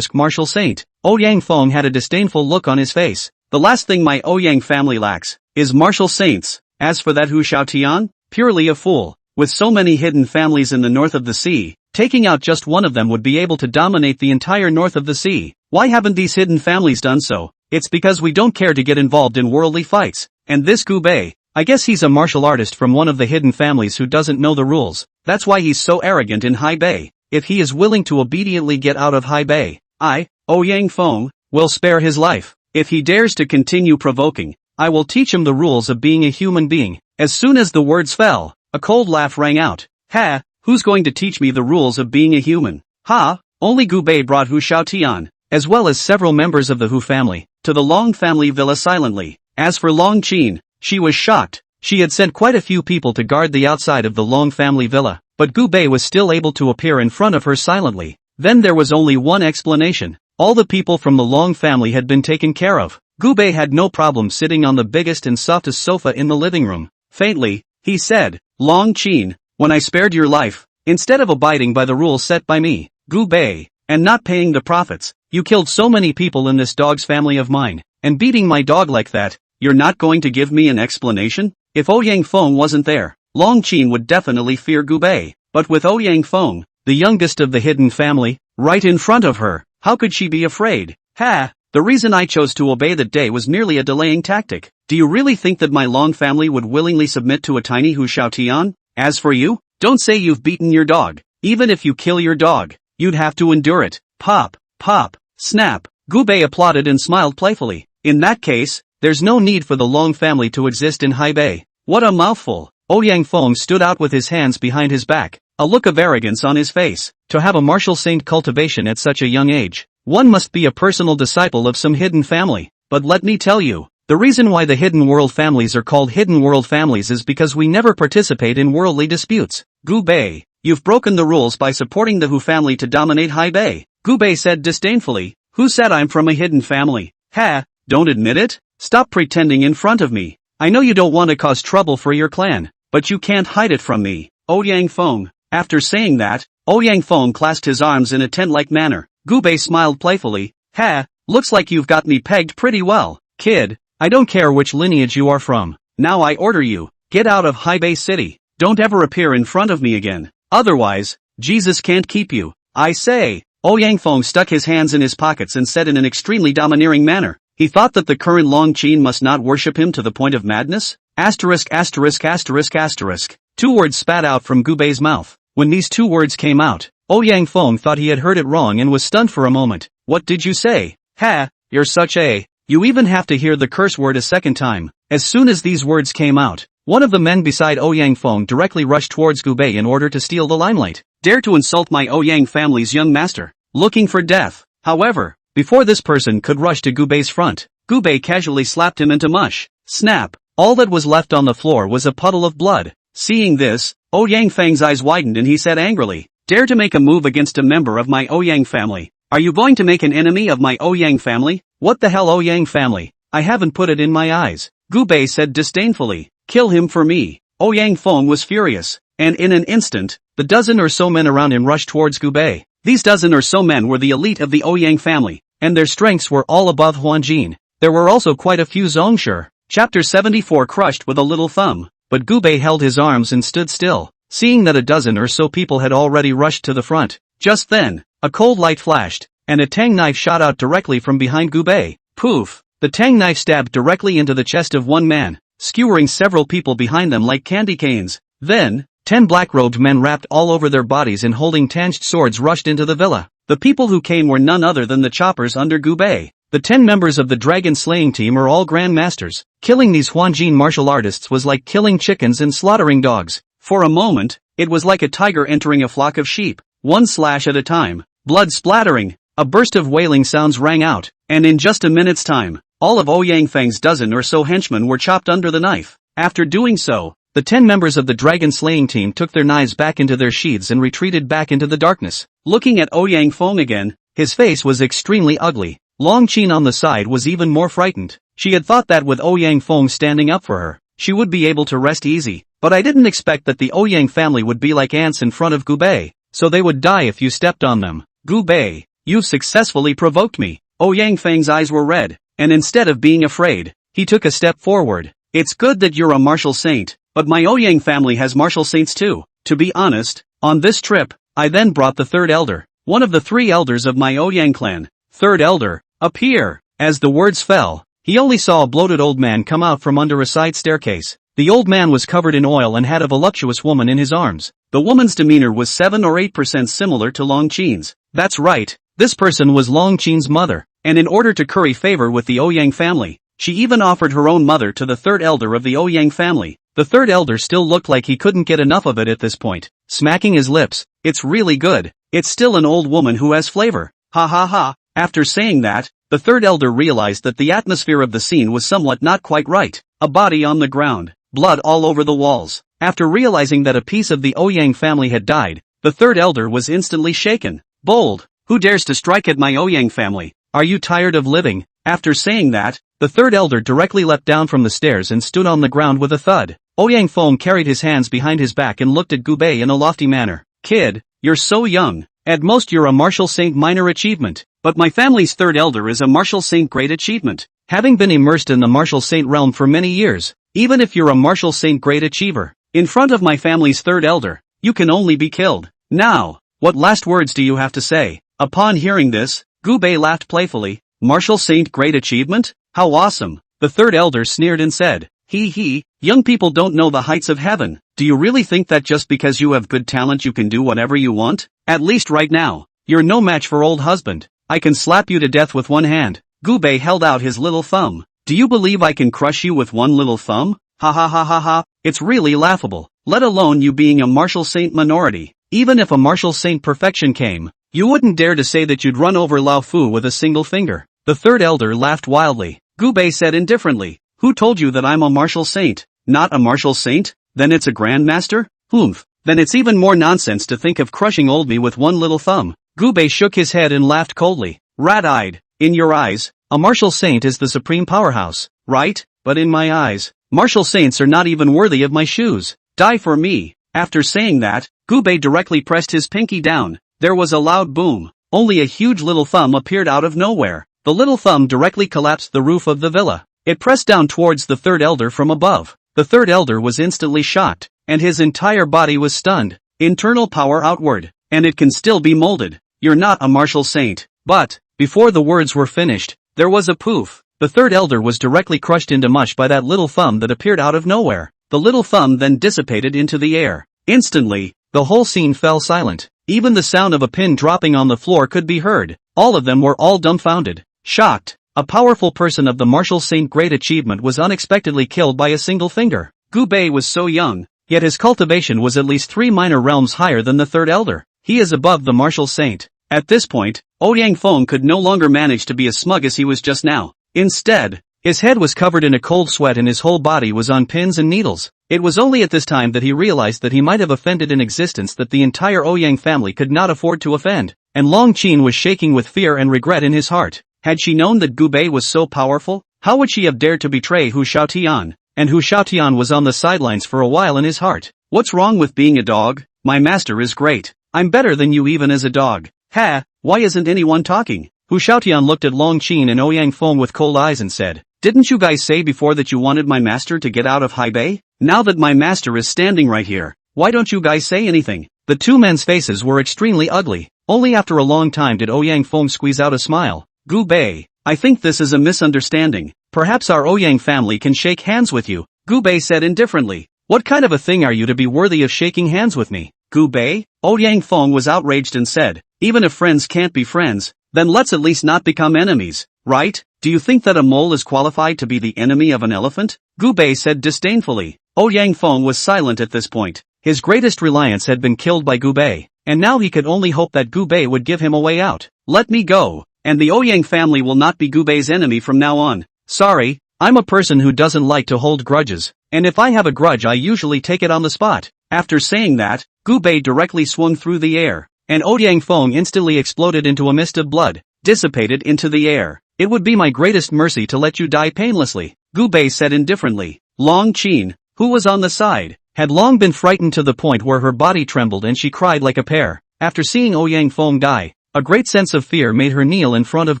Speaker 1: martial saint. Ouyang Feng had a disdainful look on his face. The last thing my Ouyang family lacks is martial saints. As for that Hu Xiaotian, purely a fool. With so many hidden families in the north of the sea, taking out just one of them would be able to dominate the entire north of the sea. Why haven't these hidden families done so? It's because we don't care to get involved in worldly fights. And this Gu Bei, I guess he's a martial artist from one of the hidden families who doesn't know the rules. That's why he's so arrogant in Haibei. If he is willing to obediently get out of Haibei, I, Ouyang Feng, will spare his life. If he dares to continue provoking, I will teach him the rules of being a human being. As soon as the words fell, a cold laugh rang out. Ha, who's going to teach me the rules of being a human? Ha, only Gu Bei brought Hu Xiaotian, as well as several members of the Hu family, to the Long family villa silently. As for Long Qin, she was shocked. She had sent quite a few people to guard the outside of the Long family villa, but Gu Bei was still able to appear in front of her silently. Then there was only one explanation. All the people from the Long family had been taken care of. Gu Bei had no problem sitting on the biggest and softest sofa in the living room. Faintly, he said, Long Qin, when I spared your life, instead of abiding by the rules set by me, Gu Bei, and not paying the profits, you killed so many people in this dog's family of mine, and beating my dog like that, You're not going to give me an explanation? If Ouyang Feng wasn't there, Long Qin would definitely fear Gubei. But with Ouyang Feng, the youngest of the hidden family, right in front of her, how could she be afraid? Ha! The reason I chose to obey that day was merely a delaying tactic. Do you really think that my Long family would willingly submit to a tiny Hu Xiaotian? As for you, don't say you've beaten your dog. Even if you kill your dog, you'd have to endure it. Pop, pop, snap. Gubei applauded and smiled playfully. In that case, there's no need for the Long family to exist in Haibei. What a mouthful. Ouyang Feng stood out with his hands behind his back, a look of arrogance on his face. To have a martial saint cultivation at such a young age, one must be a personal disciple of some hidden family. But let me tell you, the reason why the hidden world families are called hidden world families is because we never participate in worldly disputes. Gubei, you've broken the rules by supporting the Hu family to dominate Haibei. Gubei said disdainfully. Who said I'm from a hidden family? Ha, don't admit it? Stop pretending in front of me. I know you don't want to cause trouble for your clan, but you can't hide it from me. Ouyang Feng. After saying that, Ouyang Feng clasped his arms in a tent-like manner. Gubei smiled playfully. Ha, looks like you've got me pegged pretty well. Kid, I don't care which lineage you are from. Now I order you, get out of Haibei City. Don't ever appear in front of me again. Otherwise, Jesus can't keep you. I say. Ouyang Feng stuck his hands in his pockets and said in an extremely domineering manner. He thought that the current Long Qin must not worship him to the point of madness? Asterisk asterisk asterisk asterisk. 2 words spat out from Gubei's mouth. When these 2 words came out, Ouyang Feng thought he had heard it wrong and was stunned for a moment. What did you say? Ha, you're such a... You even have to hear the curse word a second time. As soon as these words came out, one of the men beside Ouyang Feng directly rushed towards Gubei in order to steal the limelight. Dare to insult my Ouyang family's young master. Looking for death. However, before this person could rush to Gubei's front, Gubei casually slapped him into mush. Snap. All that was left on the floor was a puddle of blood. Seeing this, Ouyang Feng's eyes widened and he said angrily, dare to make a move against a member of my Ouyang family. Are you going to make an enemy of my Ouyang family? What the hell Ouyang family? I haven't put it in my eyes. Gubei said disdainfully. Kill him for me. Ouyang Feng was furious, and in an instant, the dozen or so men around him rushed towards Gubei. These dozen or so men were the elite of the Ouyang family, and their strengths were all above Huanjin. There were also quite a few Zongshi. Chapter 74 crushed with a little thumb, but Gubei held his arms and stood still, seeing that a dozen or so people had already rushed to the front. Just then, a cold light flashed, and a tang knife shot out directly from behind Gubei. Poof! The tang knife stabbed directly into the chest of one man, skewering several people behind them like candy canes. Then, 10 black-robed men wrapped all over their bodies and holding tanged swords rushed into the villa. The people who came were none other than the choppers under Gubei. The 10 members of the dragon-slaying team are all grandmasters. Killing these Huanjin martial artists was like killing chickens and slaughtering dogs. For a moment, it was like a tiger entering a flock of sheep. One slash at a time. Blood splattering. A burst of wailing sounds rang out, and in just a minute's time, all of Ouyang Feng's dozen or so henchmen were chopped under the knife. After doing so, the 10 members of the dragon-slaying team took their knives back into their sheaths and retreated back into the darkness. Looking at Ouyang Feng again, his face was extremely ugly. Long Qin on the side was even more frightened. She had thought that with Ouyang Feng standing up for her, she would be able to rest easy. But I didn't expect that the Ouyang family would be like ants in front of Gubei, so they would die if you stepped on them. Gubei, you've successfully provoked me. Ouyang Feng's eyes were red, and instead of being afraid, he took a step forward. It's good that you're a martial saint, but my Ouyang family has martial saints too. To be honest, on this trip, I then brought the third elder, one of the 3 elders of my Ouyang clan. Third elder, appear. As the words fell, he only saw a bloated old man come out from under a side staircase. The old man was covered in oil and had a voluptuous woman in his arms. The woman's demeanor was 7 or 8% similar to Long Qin's. That's right, this person was Long Qin's mother, and in order to curry favor with the Ouyang family, she even offered her own mother to the third elder of the Ouyang family. The third elder still looked like he couldn't get enough of it at this point, smacking his lips. It's really good. It's still an old woman who has flavor. Ha ha ha. After saying that, the third elder realized that the atmosphere of the scene was somewhat not quite right. A body on the ground, blood all over the walls. After realizing that a piece of the Ouyang family had died, the third elder was instantly shaken. Bold, who dares to strike at my Ouyang family? Are you tired of living? After saying that, the third elder directly leapt down from the stairs and stood on the ground with a thud. Ouyang Feng carried his hands behind his back and looked at Gubei in a lofty manner. Kid, you're so young. At most you're a martial saint minor achievement. But my family's third elder is a martial saint great achievement. having been immersed in the martial saint realm for many years, even if you're a martial saint great achiever, in front of my family's third elder, you can only be killed. Now, what last words do you have to say? Upon hearing this, Gubei laughed playfully. Martial saint great achievement? How awesome. The third elder sneered and said, He, young people don't know the heights of heaven. Do you really think that just because you have good talent you can do whatever you want? At least right now, you're no match for old husband. I can slap you to death with one hand. Gubei held out his little thumb. Do you believe I can crush you with one little thumb? Ha ha ha ha ha, it's really laughable, let alone you being a martial saint minority. Even if a martial saint perfection came, you wouldn't dare to say that you'd run over Lao Fu with a single finger. The third elder laughed wildly. Gubei said indifferently, who told you that I'm a martial saint? Not a martial saint? Then it's a grandmaster? Humph. Then it's even more nonsense to think of crushing old me with one little thumb. Gubei shook his head and laughed coldly. Rat-eyed, in your eyes, a martial saint is the supreme powerhouse, right? But in my eyes, martial saints are not even worthy of my shoes. Die for me. After saying that, Gubei directly pressed his pinky down. There was a loud boom. Only a huge little thumb appeared out of nowhere. The little thumb directly collapsed the roof of the villa. It pressed down towards the third elder from above. The third elder was instantly shocked, and his entire body was stunned. Internal power outward, and it can still be molded. You're not a martial saint. But, before the words were finished, there was a poof. The third elder was directly crushed into mush by that little thumb that appeared out of nowhere. The little thumb then dissipated into the air. Instantly, the whole scene fell silent. Even the sound of a pin dropping on the floor could be heard. All of them were all dumbfounded. Shocked, a powerful person of the martial saint great achievement was unexpectedly killed by a single finger. Gubei was so young, yet his cultivation was at least 3 minor realms higher than the third elder. He is above the martial saint. At this point, Ouyang Feng could no longer manage to be as smug as he was just now. Instead, his head was covered in a cold sweat and his whole body was on pins and needles. It was only at this time that he realized that he might have offended an existence that the entire Ouyang family could not afford to offend, and Long Qin was shaking with fear and regret in his heart. Had she known that Gubei was so powerful, how would she have dared to betray Hu Xiaotian? And Hu Xiaotian was on the sidelines for a while in his heart. What's wrong with being a dog? My master is great. I'm better than you even as a dog. Ha, why isn't anyone talking? Hu Xiaotian looked at Long Qin and Ouyang Feng with cold eyes and said, didn't you guys say before that you wanted my master to get out of Haibei? Now that my master is standing right here, why don't you guys say anything? The two men's faces were extremely ugly. Only after a long time did Ouyang Feng squeeze out a smile. Gubei, I think this is a misunderstanding. Perhaps our Ouyang family can shake hands with you. Gubei said indifferently. What kind of a thing are you to be worthy of shaking hands with me? Gubei? Ouyang Feng was outraged and said, even if friends can't be friends, then let's at least not become enemies, right? Do you think that a mole is qualified to be the enemy of an elephant? Gubei said disdainfully. Ouyang Feng was silent at this point. His greatest reliance had been killed by Gubei, and now he could only hope that Gubei would give him a way out. Let me go, and the Ouyang family will not be Gubei's enemy from now on. Sorry, I'm a person who doesn't like to hold grudges, and if I have a grudge I usually take it on the spot. After saying that, Gubei directly swung through the air, and Ouyang Feng instantly exploded into a mist of blood, dissipated into the air. It would be my greatest mercy to let you die painlessly, Gubei said indifferently. Long Qin, who was on the side, had long been frightened to the point where her body trembled and she cried like a pear. After seeing Ouyang Feng die, a great sense of fear made her kneel in front of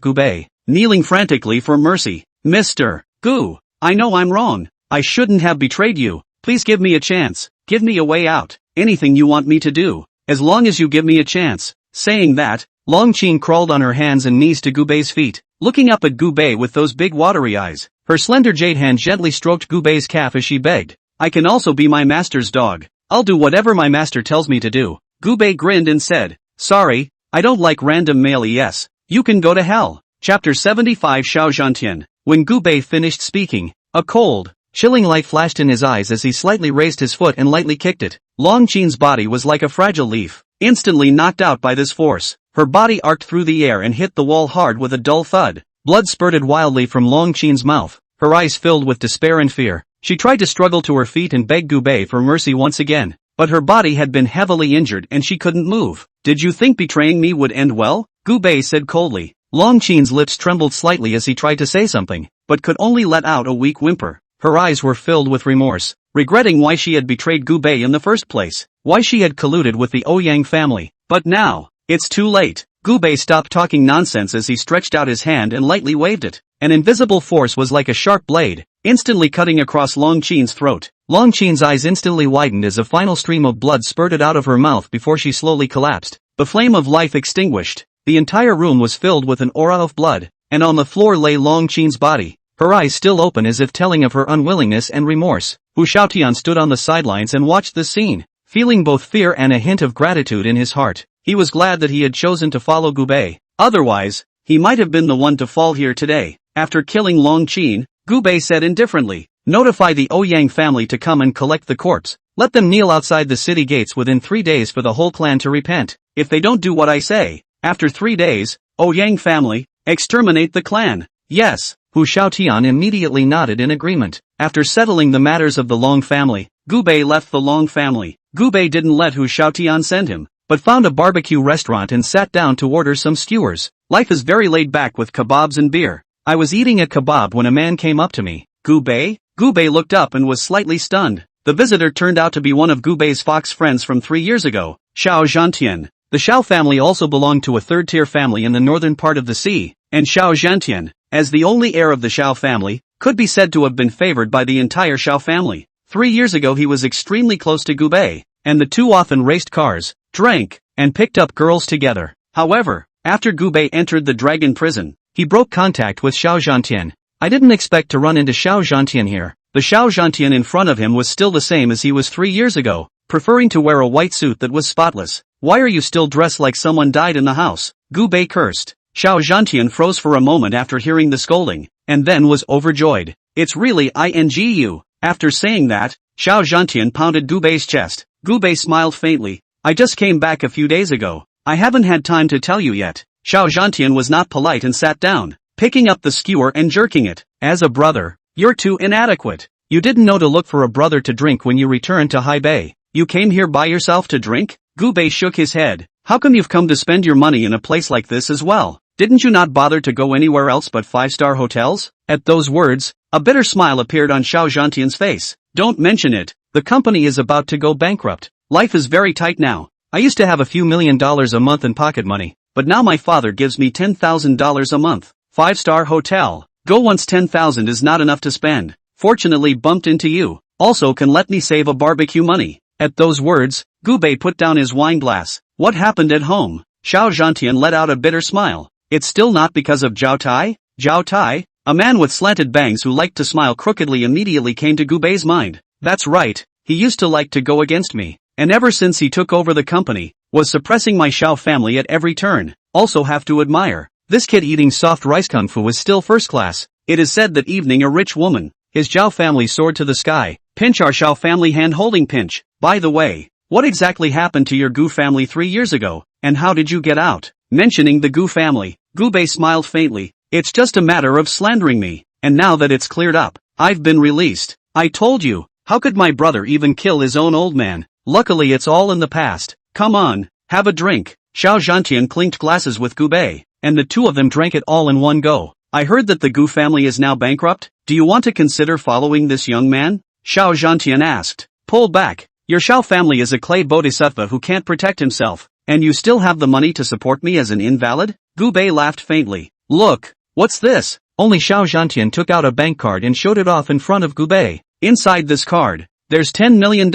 Speaker 1: Gubei, kneeling frantically for mercy. Mr. Gu, I know I'm wrong. I shouldn't have betrayed you. Please give me a chance. Give me a way out. Anything you want me to do, as long as you give me a chance. Saying that, Long Qin crawled on her hands and knees to Gubei's feet, looking up at Gubei with those big watery eyes. Her slender jade hand gently stroked Gubei's calf as she begged. I can also be my master's dog. I'll do whatever my master tells me to do. Gubei grinned and said, sorry, I don't like random male yes. You can go to hell. Chapter 75 Xiao Zhantian. When Gubei finished speaking, a cold, chilling light flashed in his eyes as he slightly raised his foot and lightly kicked it. Long Qin's body was like a fragile leaf, instantly knocked out by this force. Her body arced through the air and hit the wall hard with a dull thud. Blood spurted wildly from Long Qin's mouth, her eyes filled with despair and fear. She tried to struggle to her feet and beg Gubei for mercy once again, but her body had been heavily injured and she couldn't move. Did you think betraying me would end well? Gubei said coldly. Long Qin's lips trembled slightly as he tried to say something, but could only let out a weak whimper. Her eyes were filled with remorse, regretting why she had betrayed Gubei in the first place, why she had colluded with the Ouyang family. But now, it's too late. Gubei stopped talking nonsense as he stretched out his hand and lightly waved it. An invisible force was like a sharp blade, instantly cutting across Long Qin's throat. Long Qin's eyes instantly widened as a final stream of blood spurted out of her mouth before she slowly collapsed. The flame of life extinguished. The entire room was filled with an aura of blood, and on the floor lay Long Qin's body, her eyes still open as if telling of her unwillingness and remorse. Wu Xiaotian stood on the sidelines and watched the scene, feeling both fear and a hint of gratitude in his heart. He was glad that he had chosen to follow Gubei. Otherwise, he might have been the one to fall here today. After killing Long Qin, Gubei said indifferently, "Notify the Ouyang family to come and collect the corpse. Let them kneel outside the city gates within 3 days for the whole clan to repent. If they don't do what I say, after 3 days, Ouyang family, exterminate the clan." Yes, Hu Xiaotian immediately nodded in agreement. After settling the matters of the Long family, Gubei left the Long family. Gubei didn't let Hu Xiaotian send him, but found a barbecue restaurant and sat down to order some skewers. Life is very laid back with kebabs and beer. I was eating a kebab when a man came up to me. "Gubei?" Gubei looked up and was slightly stunned. The visitor turned out to be one of Gubei's fox friends from 3 years ago, Xiao Zhantian. The Xiao family also belonged to a third-tier family in the northern part of the sea, and Xiao Zhantian, as the only heir of the Xiao family, could be said to have been favored by the entire Xiao family. 3 years ago he was extremely close to Gubei, and the two often raced cars, drank, and picked up girls together. However, after Gubei entered the dragon prison, he broke contact with Xiao Zhantian. I didn't expect to run into Xiao Zhantian here. The Xiao Zhantian in front of him was still the same as he was 3 years ago, preferring to wear a white suit that was spotless. "Why are you still dressed like someone died in the house?" Gubei cursed. Xiao Zhantian froze for a moment after hearing the scolding, and then was overjoyed. "It's really INGU." After saying that, Xiao Zhantian pounded Gubei's chest. Gubei smiled faintly. "I just came back a few days ago. I haven't had time to tell you yet." Xiao Zhantian was not polite and sat down, picking up the skewer and jerking it. "As a brother, you're too inadequate. You didn't know to look for a brother to drink when you returned to Haibei. You came here by yourself to drink?" Gubei shook his head. "How come you've come to spend your money in a place like this as well? Didn't you not bother to go anywhere else but 5-star hotels?" At those words, a bitter smile appeared on Xiao Zhantian's face. "Don't mention it. The company is about to go bankrupt. Life is very tight now. I used to have a few $1,000,000 a month in pocket money, but now my father gives me $10,000 a month. 5-star hotel. Go once 10,000 is not enough to spend. Fortunately bumped into you. Also can let me save a barbecue money." At those words, Gubei put down his wine glass. "What happened at home?" Xiao Zhantian let out a bitter smile. "It's still not because of Zhao Tai?" Zhao Tai, a man with slanted bangs who liked to smile crookedly, immediately came to Gubei's mind. "That's right, he used to like to go against me, and ever since he took over the company, was suppressing my Xiao family at every turn. Also have to admire, this kid eating soft rice kung fu is still first class. It is said that evening a rich woman, his Zhao family soared to the sky. Pinch our Xiao family hand-holding pinch. By the way, what exactly happened to your Gu family 3 years ago, and how did you get out?" Mentioning the Gu family, Gubei smiled faintly. "It's just a matter of slandering me, and now that it's cleared up, I've been released. I told you, how could my brother even kill his own old man? Luckily it's all in the past. Come on, have a drink." Xiao Zhantian clinked glasses with Gubei, and the two of them drank it all in one go. "I heard that the Gu family is now bankrupt. Do you want to consider following this young man?" Xiao Zhantian asked. "Pull back. Your Xiao family is a clay bodhisattva who can't protect himself, and you still have the money to support me as an invalid?" Gubei laughed faintly. "Look, what's this?" Only Xiao Zhantian took out a bank card and showed it off in front of Gubei. "Inside this card, there's $10 million.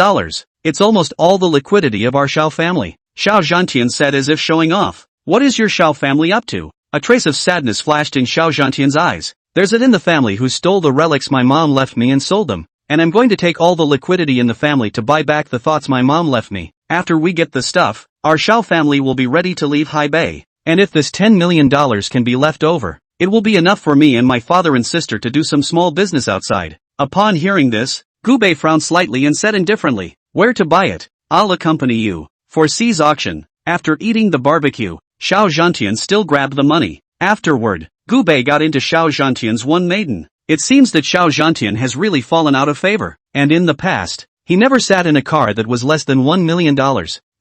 Speaker 1: It's almost all the liquidity of our Xiao family." Xiao Zhantian said as if showing off. "What is your Xiao family up to?" A trace of sadness flashed in Xiao Zhantian's eyes. "There's it in the family who stole the relics my mom left me and sold them. And I'm going to take all the liquidity in the family to buy back the thoughts my mom left me. After we get the stuff, our Xiao family will be ready to leave Haibei. And if this $10 million can be left over, it will be enough for me and my father and sister to do some small business outside." Upon hearing this, Gubei frowned slightly and said indifferently, "Where to buy it? I'll accompany you." For C's auction. After eating the barbecue, Xiao Zhantian still grabbed the money. Afterward, Gubei got into Xiao Zhantian's one maiden. It seems that Xiao Zhantian has really fallen out of favor, and in the past, he never sat in a car that was less than $1 million.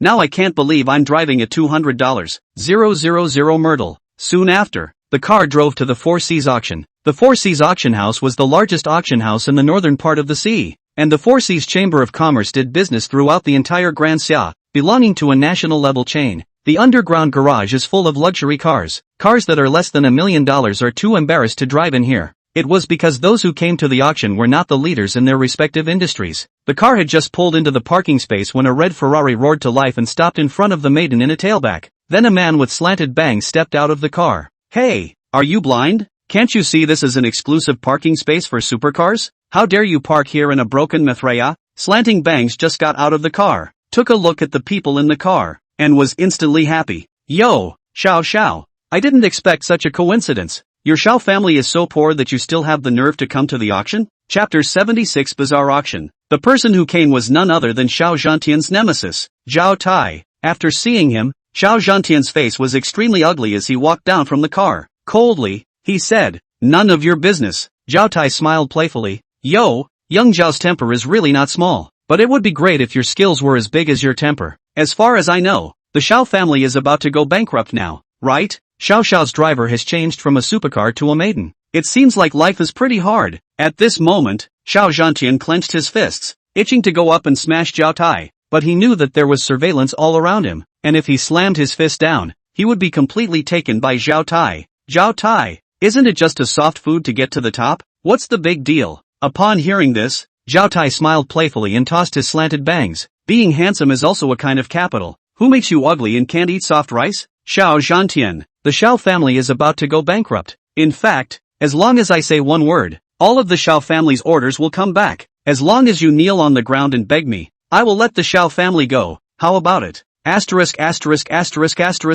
Speaker 1: "Now I can't believe I'm driving a $200,000 Myrtle." Soon after, the car drove to the Four Seas auction. The Four Seas auction house was the largest auction house in the northern part of the sea, and the Four Seas Chamber of Commerce did business throughout the entire Grand Xia, belonging to a national-level chain. The underground garage is full of luxury cars. Cars that are less than $1 million are too embarrassed to drive in here. It was because those who came to the auction were not the leaders in their respective industries. The car had just pulled into the parking space when a red Ferrari roared to life and stopped in front of the maiden in a tailback. Then a man with slanted bangs stepped out of the car. "Hey, are you blind? Can't you see this is an exclusive parking space for supercars? How dare you park here in a broken Manhwa?" Slanting bangs just got out of the car, took a look at the people in the car, and was instantly happy. "Yo, Xiao. I didn't expect such a coincidence. Your Xiao family is so poor that you still have the nerve to come to the auction?" Chapter 76 Bizarre Auction. The person who came was none other than Xiao Zhantian's nemesis, Zhao Tai. After seeing him, Xiao Zhantian's face was extremely ugly as he walked down from the car. Coldly, he said, "None of your business." Zhao Tai smiled playfully. "Yo, young Zhao's temper is really not small, but it would be great if your skills were as big as your temper. As far as I know, the Xiao family is about to go bankrupt now, right?" Xiao's driver has changed from a supercar to a maiden. It seems like life is pretty hard. At this moment, Xiao Zhantian clenched his fists, itching to go up and smash Zhao Tai, but he knew that there was surveillance all around him, and if he slammed his fist down, he would be completely taken by Zhao Tai. "Zhao Tai, isn't it just a soft food to get to the top? What's the big deal?" Upon hearing this, Zhao Tai smiled playfully and tossed his slanted bangs. "Being handsome is also a kind of capital. Who makes you ugly and can't eat soft rice?" Xiao Zhantian. The Xiao family is about to go bankrupt. In fact, as long as I say one word, all of the Xiao family's orders will come back. As long as you kneel on the ground and beg me, I will let the Xiao family go. How about it?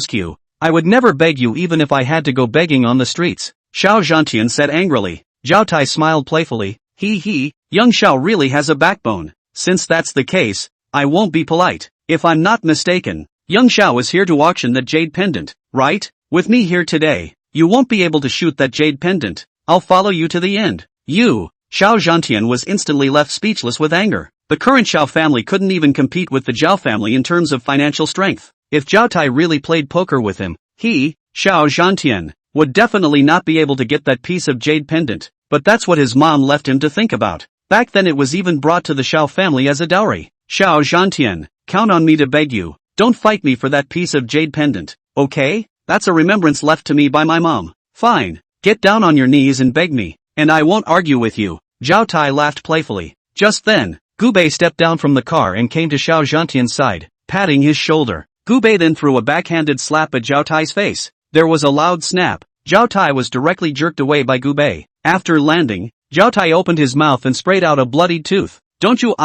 Speaker 1: Q. I would never beg you even if I had to go begging on the streets, Xiao Zhantian said angrily. Zhao Tai smiled playfully. Young Xiao really has a backbone. Since that's the case, I won't be polite. If I'm not mistaken, young Xiao is here to auction that jade pendant, right? With me here today, you won't be able to shoot that jade pendant. I'll follow you to the end. You, Xiao Zhantian was instantly left speechless with anger. The current Xiao family couldn't even compete with the Zhao family in terms of financial strength. If Zhao Tai really played poker with him, he, Xiao Zhantian, would definitely not be able to get that piece of jade pendant. But that's what his mom left him to think about. Back then it was even brought to the Xiao family as a dowry. Xiao Zhantian, count on me to beg you. Don't fight me for that piece of jade pendant, okay? That's a remembrance left to me by my mom. Fine, get down on your knees and beg me, and I won't argue with you. Zhao Tai laughed playfully. Just then, Gubei stepped down from the car and came to Xiao Zhantian's side, patting his shoulder. Gubei then threw a backhanded slap at Zhao Tai's face. There was a loud snap. Zhao Tai was directly jerked away by Gubei. After landing, Zhao Tai opened his mouth and sprayed out a bloodied tooth. Don't you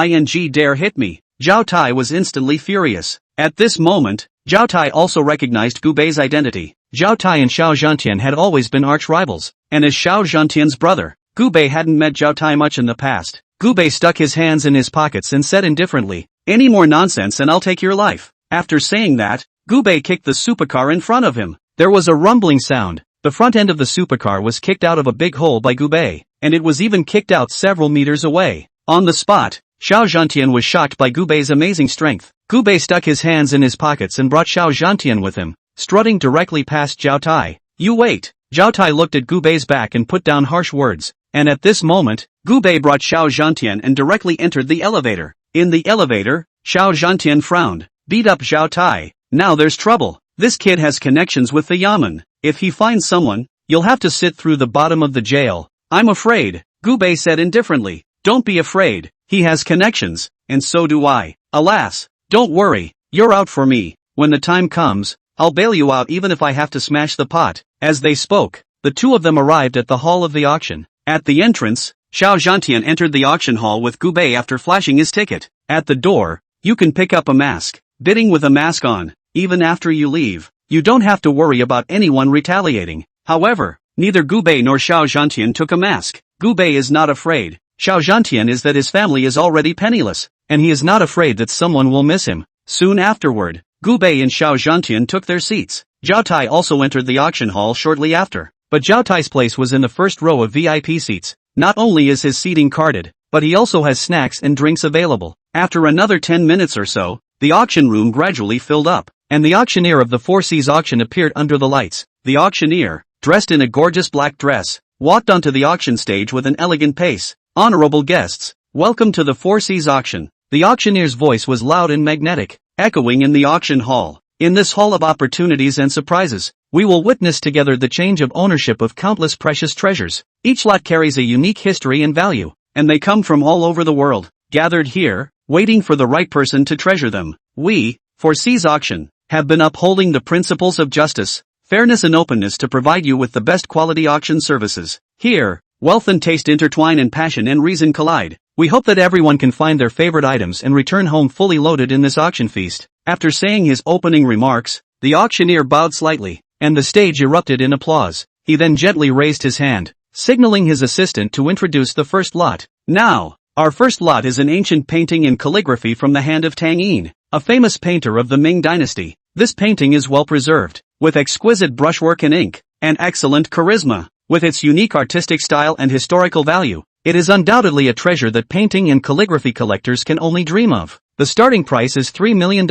Speaker 1: dare hit me. Zhao Tai was instantly furious. At this moment, Zhao Tai also recognized Gubei's identity. Zhao Tai and Xiao Zhantian had always been arch rivals, and as Xiao Zhantian's brother, Gubei hadn't met Zhao Tai much in the past. Gubei stuck his hands in his pockets and said indifferently, "Any more nonsense and I'll take your life." After saying that, Gubei kicked the supercar in front of him. There was a rumbling sound. The front end of the supercar was kicked out of a big hole by Gubei, and it was even kicked out several meters away. On the spot, Xiao Zhantian was shocked by Gubei's amazing strength. Gubei stuck his hands in his pockets and brought Xiao Zhantian with him, strutting directly past Zhao Tai. "You wait." Zhao Tai looked at Gubei's back and put down harsh words, and at this moment, Gubei brought Xiao Zhantian and directly entered the elevator. In the elevator, Xiao Zhantian frowned. "Beat up Zhao Tai. Now there's trouble. This kid has connections with the Yamen. If he finds someone, you'll have to sit through the bottom of the jail." "I'm afraid," Gubei said indifferently. "Don't be afraid. He has connections, and so do I. Alas, don't worry, you're out for me. When the time comes, I'll bail you out even if I have to smash the pot." As they spoke, the two of them arrived at the hall of the auction. At the entrance, Xiao Zhantian entered the auction hall with Gubei after flashing his ticket. At the door, you can pick up a mask. Bidding with a mask on, even after you leave, you don't have to worry about anyone retaliating. However, neither Gubei nor Xiao Zhantian took a mask. Gubei is not afraid. Xiao Zhantian is that his family is already penniless, and he is not afraid that someone will miss him. Soon afterward, Gubei and Xiao Zhantian took their seats. Zhao Tai also entered the auction hall shortly after, but Zhao Tai's place was in the first row of VIP seats. Not only is his seating carded, but he also has snacks and drinks available. After another 10 minutes or so, the auction room gradually filled up, and the auctioneer of the Four Seas auction appeared under the lights. The auctioneer, dressed in a gorgeous black dress, walked onto the auction stage with an elegant pace. "Honorable guests, welcome to the Four Seas auction." The auctioneer's voice was loud and magnetic, echoing in the auction hall. In this hall of opportunities and surprises, we will witness together the change of ownership of countless precious treasures. Each lot carries a unique history and value, and they come from all over the world, gathered here, waiting for the right person to treasure them. We, for C's Auction, have been upholding the principles of justice, fairness and openness to provide you with the best quality auction services. Here, wealth and taste intertwine and passion and reason collide. We hope that everyone can find their favorite items and return home fully loaded in this auction feast. After saying his opening remarks, the auctioneer bowed slightly, and the stage erupted in applause. He then gently raised his hand, signaling his assistant to introduce the first lot. Now, our first lot is an ancient painting in calligraphy from the hand of Tang Yin, a famous painter of the Ming dynasty. This painting is well preserved, with exquisite brushwork and ink, and excellent charisma. With its unique artistic style and historical value, it is undoubtedly a treasure that painting and calligraphy collectors can only dream of. The starting price is $3 million.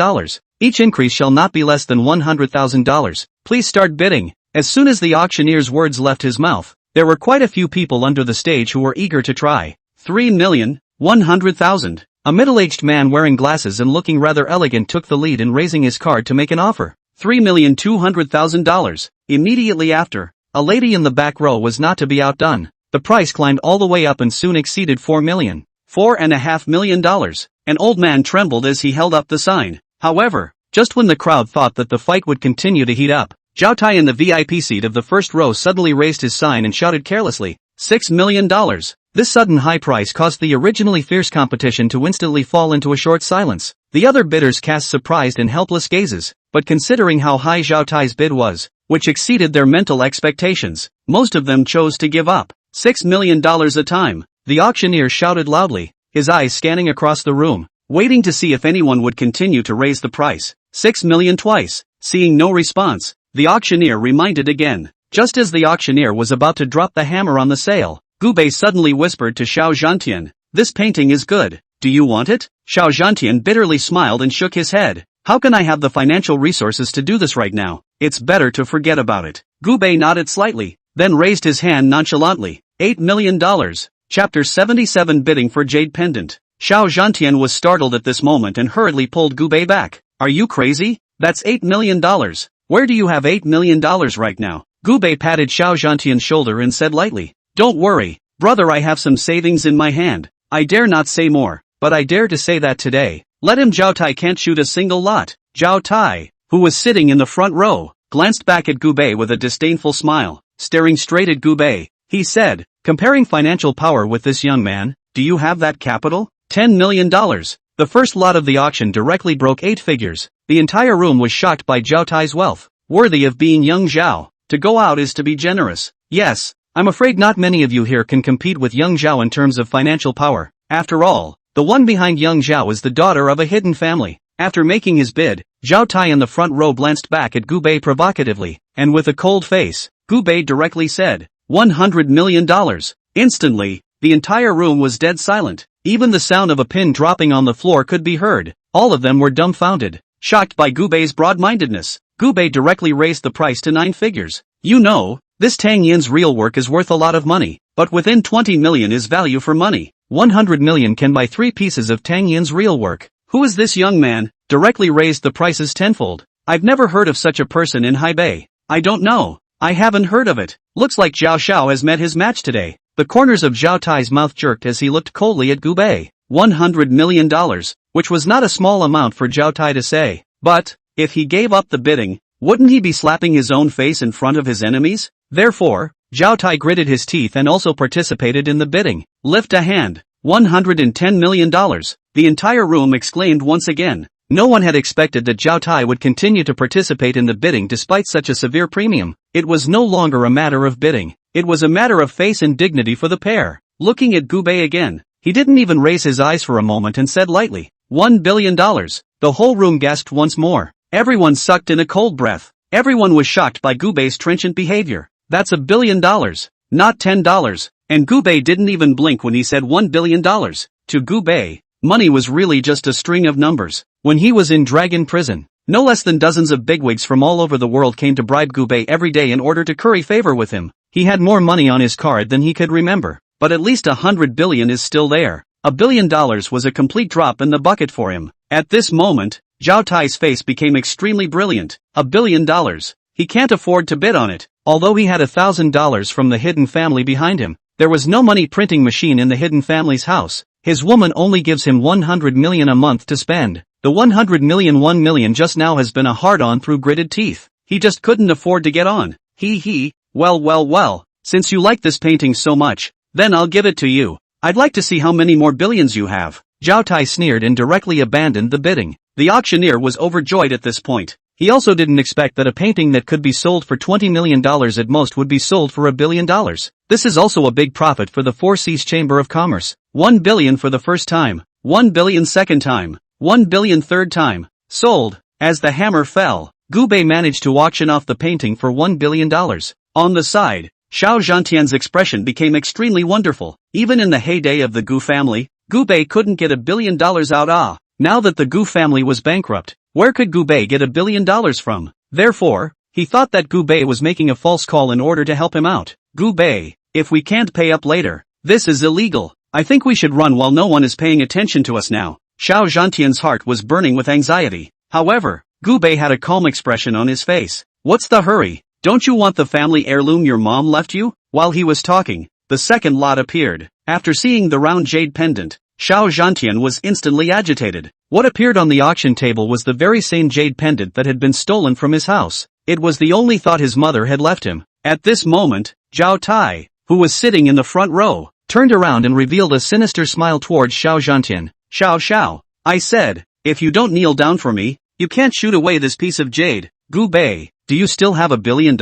Speaker 1: Each increase shall not be less than $100,000. Please start bidding. As soon as the auctioneer's words left his mouth, there were quite a few people under the stage who were eager to try. $3,100,000. A middle-aged man wearing glasses and looking rather elegant took the lead in raising his card to make an offer. $3,200,000. Immediately after, a lady in the back row was not to be outdone. The price climbed all the way up and soon exceeded $4 million. $4.5 million. An old man trembled as he held up the sign. However, just when the crowd thought that the fight would continue to heat up, Zhao Tai in the VIP seat of the first row suddenly raised his sign and shouted carelessly, $6 million. This sudden high price caused the originally fierce competition to instantly fall into a short silence. The other bidders cast surprised and helpless gazes, but considering how high Zhao Tai's bid was, which exceeded their mental expectations, most of them chose to give up. $6 million a time. The auctioneer shouted loudly, his eyes scanning across the room, waiting to see if anyone would continue to raise the price. $6 million twice. Seeing no response, the auctioneer reminded again. Just as the auctioneer was about to drop the hammer on the sale, Gu Bei suddenly whispered to Xiao Zhantian, "This painting is good. Do you want it?" Xiao Zhantian bitterly smiled and shook his head. "How can I have the financial resources to do this right now? It's better to forget about it." Gu Bei nodded slightly, then raised his hand nonchalantly. $8 million. Chapter 77 Bidding for Jade Pendant. Xiao Zhantian was startled at this moment and hurriedly pulled Gu Bei back. "Are you crazy? That's $8 million. Where do you have $8 million right now?" Gu Bei patted Xiao Zhantian's shoulder and said lightly, "Don't worry, brother, I have some savings in my hand. I dare not say more, but I dare to say that today, let him Zhao Tai can't shoot a single lot." Zhao Tai, who was sitting in the front row, glanced back at Gu Bei with a disdainful smile. Staring straight at Gu Bei, he said, comparing financial power with this young man, "Do you have that capital?" $10 million. The first lot of the auction directly broke 8 figures. The entire room was shocked by Zhao Tai's wealth. Worthy of being young Zhao. To go out is to be generous. Yes, I'm afraid not many of you here can compete with young Zhao in terms of financial power. After all, the one behind young Zhao is the daughter of a hidden family. After making his bid, Zhao Tai in the front row glanced back at Gu Bei provocatively, and with a cold face, Gu Bei directly said, $100 million. Instantly, the entire room was dead silent. Even the sound of a pin dropping on the floor could be heard. All of them were dumbfounded. Shocked by Gu Bei's broad-mindedness, Gu Bei directly raised the price to 9 figures. "You know, this Tang Yin's real work is worth a lot of money, but within 20 million is value for money. 100 million can buy 3 pieces of Tang Yin's real work. Who is this young man?" Directly raised the prices tenfold. "I've never heard of such a person in Haibei. I don't know. I haven't heard of it. Looks like Zhao Xiao has met his match today." The corners of Zhao Tai's mouth jerked as he looked coldly at Gu Bei. $100 million, which was not a small amount for Zhao Tai to say. But, if he gave up the bidding, wouldn't he be slapping his own face in front of his enemies? Therefore, Zhao Tai gritted his teeth and also participated in the bidding. "Lift a hand." $110 million. The entire room exclaimed once again. No one had expected that Zhao Tai would continue to participate in the bidding despite such a severe premium. It was no longer a matter of bidding. It was a matter of face and dignity for the pair. Looking at Gu Bei again, he didn't even raise his eyes for a moment and said lightly, $1 billion. The whole room gasped once more. Everyone sucked in a cold breath. Everyone was shocked by Gu Bei's trenchant behavior. "That's $1 billion, not $10. And Gu Bei didn't even blink when he said $1 billion. To Gu Bei, money was really just a string of numbers. When he was in Dragon Prison, no less than dozens of bigwigs from all over the world came to bribe Gu Bei every day in order to curry favor with him. He had more money on his card than he could remember, but at least 100 billion is still there. $1 billion was a complete drop in the bucket for him. At this moment, Zhao Tai's face became extremely brilliant. $1 billion. He can't afford to bid on it. Although he had $1,000 from the hidden family behind him, there was no money printing machine in the hidden family's house. His woman only gives him 100 million a month to spend. The 100 million 1 million just now has been a hard-on through gritted teeth. He just couldn't afford to get on. Well, since you like this painting so much, then I'll give it to you. I'd like to see how many more billions you have. Zhao Tai sneered and directly abandoned the bidding. The auctioneer was overjoyed at this point. He also didn't expect that a painting that could be sold for $20 million at most would be sold for $1 billion. This is also a big profit for the Four Seas Chamber of Commerce. 1 billion for the first time, 1 billion second time, 1 billion third time. Sold. As the hammer fell, Gu Bei managed to auction off the painting for $1 billion. On the side, Xiao Zhantian's expression became extremely wonderful. Even in the heyday of the Gu family, Gu Bei couldn't get $1 billion out. Now that the Gu family was bankrupt, where could Gu Bei get $1 billion from? Therefore, he thought that Gu Bei was making a false call in order to help him out. Gu Bei, if we can't pay up later, this is illegal. I think we should run while no one is paying attention to us now. Xiao Zhantian's heart was burning with anxiety. However, Gu Bei had a calm expression on his face. What's the hurry? Don't you want the family heirloom your mom left you? While he was talking, the second lot appeared. After seeing the round jade pendant, Xiao Zhantian was instantly agitated. What appeared on the auction table was the very same jade pendant that had been stolen from his house. It was the only thought his mother had left him. At this moment, Zhao Tai, who was sitting in the front row, turned around and revealed a sinister smile towards Xiao Zhantian. Xiao, I said, if you don't kneel down for me, you can't shoot away this piece of jade. Gu Bei, do you still have $1 billion?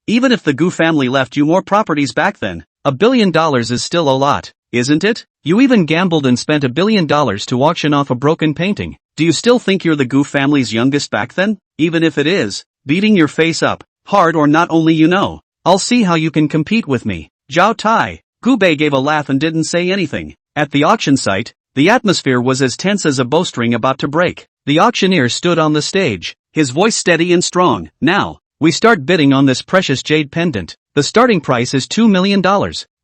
Speaker 1: Even if the Gu family left you more properties back then, $1 billion is still a lot, isn't it? You even gambled and spent $1 billion to auction off a broken painting. Do you still think you're the Gu family's youngest back then? Even if it is, beating your face up, hard or not only you know. I'll see how you can compete with me. Zhao Tai. Gu Bei gave a laugh and didn't say anything. At the auction site, the atmosphere was as tense as a bowstring about to break. The auctioneer stood on the stage, his voice steady and strong. Now, we start bidding on this precious jade pendant. The starting price is $2 million.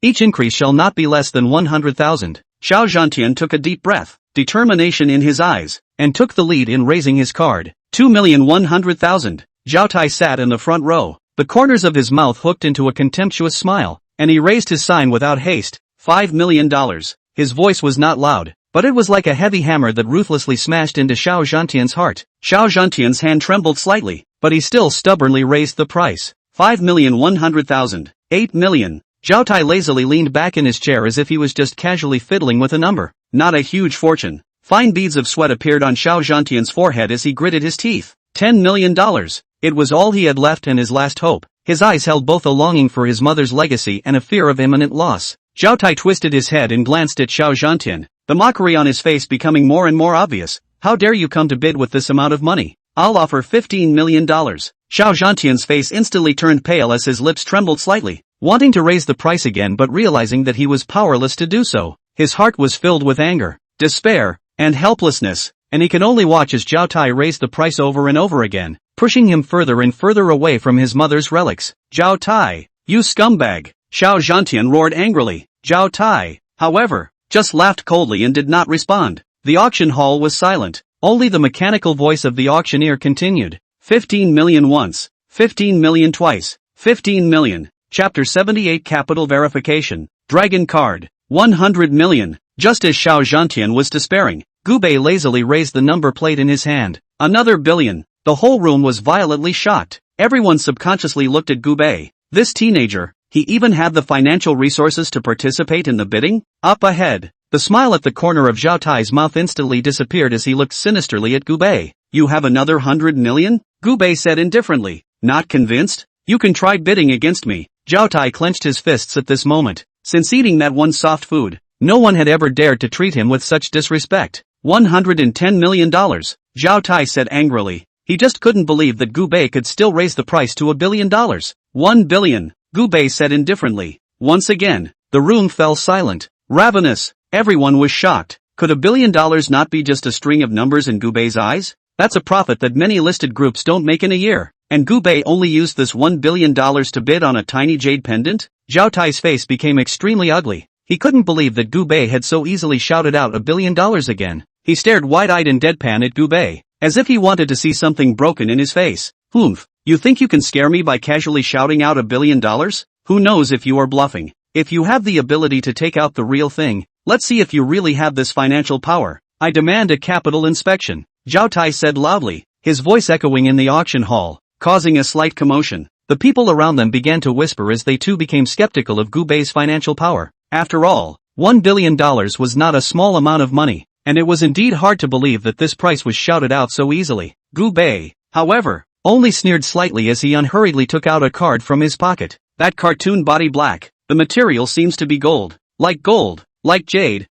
Speaker 1: Each increase shall not be less than 100,000. Xiao Zhantian took a deep breath, determination in his eyes, and took the lead in raising his card. 2,100,000. Zhao Tai sat in the front row, the corners of his mouth hooked into a contemptuous smile, and he raised his sign without haste. $5 million. His voice was not loud, but it was like a heavy hammer that ruthlessly smashed into Xiao Zhantian's heart. Xiao Zhantian's hand trembled slightly, but he still stubbornly raised the price. 5,100,000. 8 million. Zhao Tai lazily leaned back in his chair as if he was just casually fiddling with a number. Not a huge fortune. Fine beads of sweat appeared on Xiao Zhantian's forehead as he gritted his teeth. $10 million. It was all he had left and his last hope. His eyes held both a longing for his mother's legacy and a fear of imminent loss. Zhao Tai twisted his head and glanced at Xiao Zhantian, the mockery on his face becoming more and more obvious. How dare you come to bid with this amount of money? I'll offer $15 million. Xiao Zhantian's face instantly turned pale as his lips trembled slightly, wanting to raise the price again but realizing that he was powerless to do so. His heart was filled with anger, despair, and helplessness, and he could only watch as Zhao Tai raised the price over and over again, pushing him further and further away from his mother's relics. Zhao Tai, you scumbag! Xiao Zhantian roared angrily. Zhao Tai, however, just laughed coldly and did not respond. The auction hall was silent. Only the mechanical voice of the auctioneer continued. 15 million once, 15 million twice, 15 million. Chapter 78 Capital Verification. Dragon Card. 100 million. Just as Xiao Zhantian was despairing, Gu Bei lazily raised the number plate in his hand. Another billion. The whole room was violently shocked. Everyone subconsciously looked at Gu Bei. This teenager, he even had the financial resources to participate in the bidding? Up ahead. The smile at the corner of Zhao Tai's mouth instantly disappeared as he looked sinisterly at Gu Bei. You have another 100 million? Gu Bei said indifferently. Not convinced? You can try bidding against me. Zhao Tai clenched his fists at this moment. Since eating that one soft food, no one had ever dared to treat him with such disrespect. $110 million. Zhao Tai said angrily. He just couldn't believe that Gu Bei could still raise the price to $1 billion. 1 billion. Gu Bei said indifferently. Once again, the room fell silent. Ravenous. Everyone was shocked. Could $1 billion not be just a string of numbers in Gu Bei's eyes? That's a profit that many listed groups don't make in a year. And Gu Bei only used this $1 billion to bid on a tiny jade pendant? Zhao Tai's face became extremely ugly. He couldn't believe that Gu Bei had so easily shouted out $1 billion again. He stared wide-eyed and deadpan at Gu Bei. as if he wanted to see something broken in his face. "Humph, you think you can scare me by casually shouting out $1 billion? Who knows if you are bluffing? If you have the ability to take out the real thing, let's see if you really have this financial power. I demand a capital inspection," Zhao Tai said loudly, his voice echoing in the auction hall, causing a slight commotion. The people around them began to whisper as they too became skeptical of Gu Bei's financial power. After all, $1 billion was not a small amount of money, and it was indeed hard to believe that this price was shouted out so easily. Gu Bei, however, only sneered slightly as he unhurriedly took out a card from his pocket. That cartoon body black, the material seems to be gold, like jade,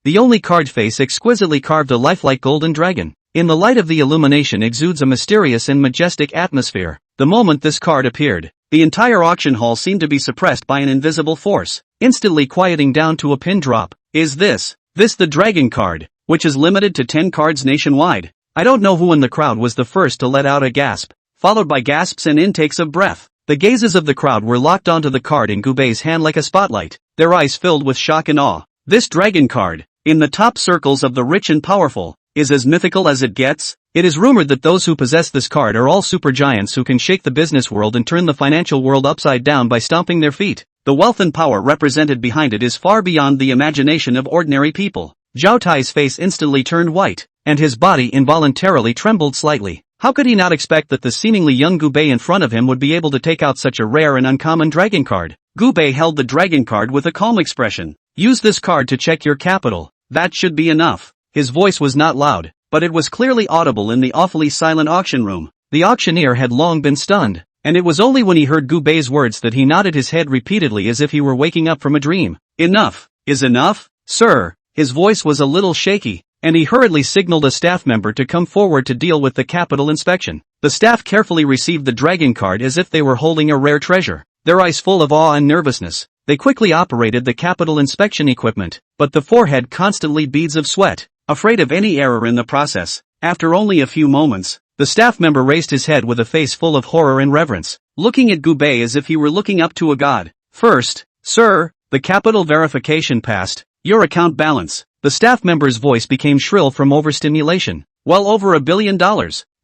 Speaker 1: the only card face exquisitely carved a lifelike golden dragon. In the light of the illumination exudes a mysterious and majestic atmosphere. The moment this card appeared, the entire auction hall seemed to be suppressed by an invisible force, instantly quieting down to a pin drop. Is this the dragon card, which is limited to 10 cards nationwide? I don't know who in the crowd was the first to let out a gasp, followed by gasps and intakes of breath. The gazes of the crowd were locked onto the card in Gu Bei's hand like a spotlight, their eyes filled with shock and awe. This dragon card, in the top circles of the rich and powerful, is as mythical as it gets. It is rumored that those who possess this card are all supergiants who can shake the business world and turn the financial world upside down by stomping their feet. The wealth and power represented behind it is far beyond the imagination of ordinary people. Zhao Tai's face instantly turned white, and his body involuntarily trembled slightly. How could he not expect that the seemingly young Gu Bei in front of him would be able to take out such a rare and uncommon dragon card? Gu Bei held the dragon card with a calm expression. "Use this card to check your capital. That should be enough." His voice was not loud, but it was clearly audible in the awfully silent auction room. The auctioneer had long been stunned, and it was only when he heard Gu Bei's words that he nodded his head repeatedly as if he were waking up from a dream. "Enough is enough, sir." His voice was a little shaky, and he hurriedly signaled a staff member to come forward to deal with the capital inspection. The staff carefully received the dragon card as if they were holding a rare treasure, their eyes full of awe and nervousness. They quickly operated the capital inspection equipment, but the forehead constantly beads of sweat, afraid of any error in the process. After only a few moments, the staff member raised his head with a face full of horror and reverence, looking at Gu Bei as if he were looking up to a god. "First, sir, the capital verification passed. Your account balance." The staff member's voice became shrill from overstimulation. "Well over $1 billion.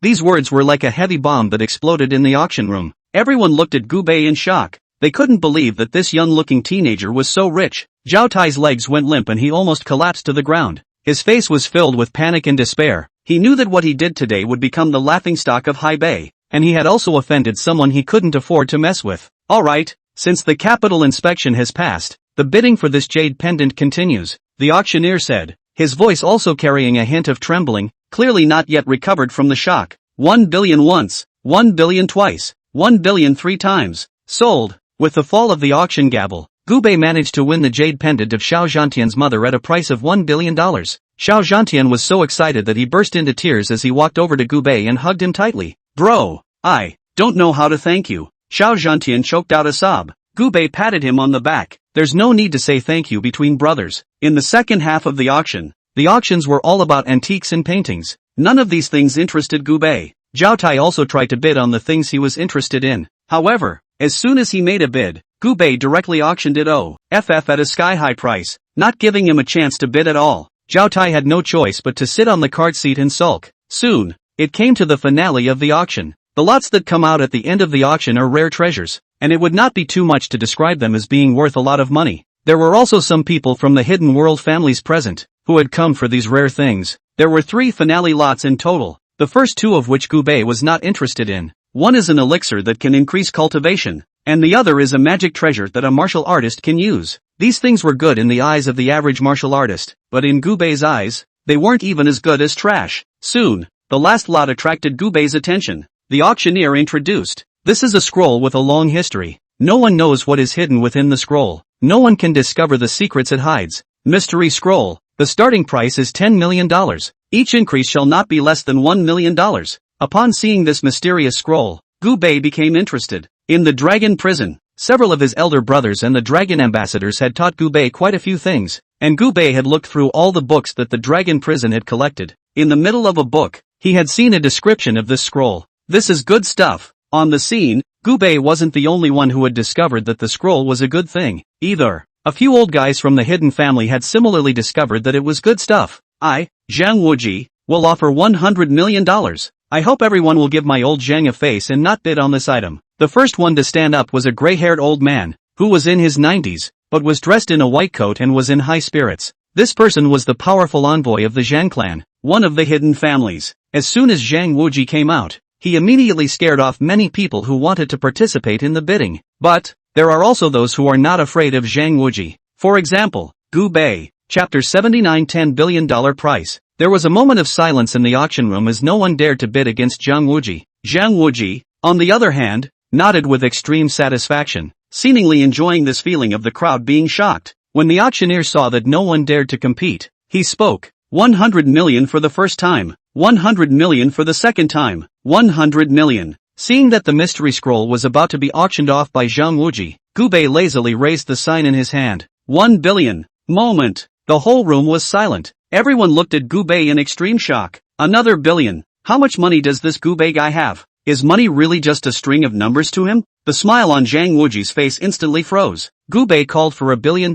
Speaker 1: These words were like a heavy bomb that exploded in the auction room. Everyone looked at Gu Bei in shock. They couldn't believe that this young-looking teenager was so rich. Zhao Tai's legs went limp and he almost collapsed to the ground. His face was filled with panic and despair. He knew that what he did today would become the laughingstock of Hai Bei, and he had also offended someone he couldn't afford to mess with. "Alright, since the capital inspection has passed, the bidding for this jade pendant continues," the auctioneer said, his voice also carrying a hint of trembling, clearly not yet recovered from the shock. 1 billion once, 1 billion twice, 1 billion 3 times. Sold. With the fall of the auction gavel, Gu Bei managed to win the jade pendant of Xiao Zhantian's mother at a price of $1 billion. Xiao Zhantian was so excited that he burst into tears as he walked over to Gu Bei and hugged him tightly. "Bro, I don't know how to thank you." Xiao Zhantian choked out a sob. Gu Bei patted him on the back. "There's no need to say thank you between brothers." In the second half of the auctions were all about antiques and paintings. None of these things interested Gu Bei. Zhao Tai also tried to bid on the things he was interested in. However, as soon as he made a bid, Gu Bei directly auctioned it at a sky-high price, not giving him a chance to bid at all. Zhao Tai had no choice but to sit on the card seat and sulk. Soon, it came to the finale of the auction. The lots that come out at the end of the auction are rare treasures, and it would not be too much to describe them as being worth a lot of money. There were also some people from the Hidden World families present, who had come for these rare things. There were 3 finale lots in total, the first 2 of which Gu Bei was not interested in. One is an elixir that can increase cultivation, and the other is a magic treasure that a martial artist can use. These things were good in the eyes of the average martial artist, but in Gu Bei's eyes, they weren't even as good as trash. Soon, the last lot attracted Gu Bei's attention. The auctioneer introduced, "This is a scroll with a long history. No one knows what is hidden within the scroll. No one can discover the secrets it hides. Mystery scroll. The starting price is $10 million. Each increase shall not be less than $1 million. Upon seeing this mysterious scroll, Gu Bei became interested. In the dragon prison, several of his elder brothers and the dragon ambassadors had taught Gu Bei quite a few things, and Gu Bei had looked through all the books that the dragon prison had collected. In the middle of a book, he had seen a description of this scroll. This is good stuff. On the scene, Gu Bei wasn't the only one who had discovered that the scroll was a good thing, either. A few old guys from the hidden family had similarly discovered that it was good stuff. Zhang Wuji, will offer $100 million. I hope everyone will give my old Zhang a face and not bid on this item. The first one to stand up was a gray-haired old man, who was in his 90s, but was dressed in a white coat and was in high spirits. This person was the powerful envoy of the Zhang clan, one of the hidden families. As soon as Zhang Wuji came out, he immediately scared off many people who wanted to participate in the bidding. But there are also those who are not afraid of Zhang Wuji. For example, Gu Bei. Chapter 79 $10 billion price. There was a moment of silence in the auction room as no one dared to bid against Zhang Wuji. Zhang Wuji, on the other hand, nodded with extreme satisfaction, seemingly enjoying this feeling of the crowd being shocked. When the auctioneer saw that no one dared to compete, he spoke. 100 million for the first time, 100 million for the second time, 100 million. Seeing that the mystery scroll was about to be auctioned off by Zhang Wuji, Gu Bei lazily raised the sign in his hand. 1 billion. Moment. The whole room was silent. Everyone looked at Gu Bei in extreme shock. Another billion. How much money does this Gu Bei guy have? Is money really just a string of numbers to him? The smile on Zhang Wuji's face instantly froze. Gu Bei called for $1 billion.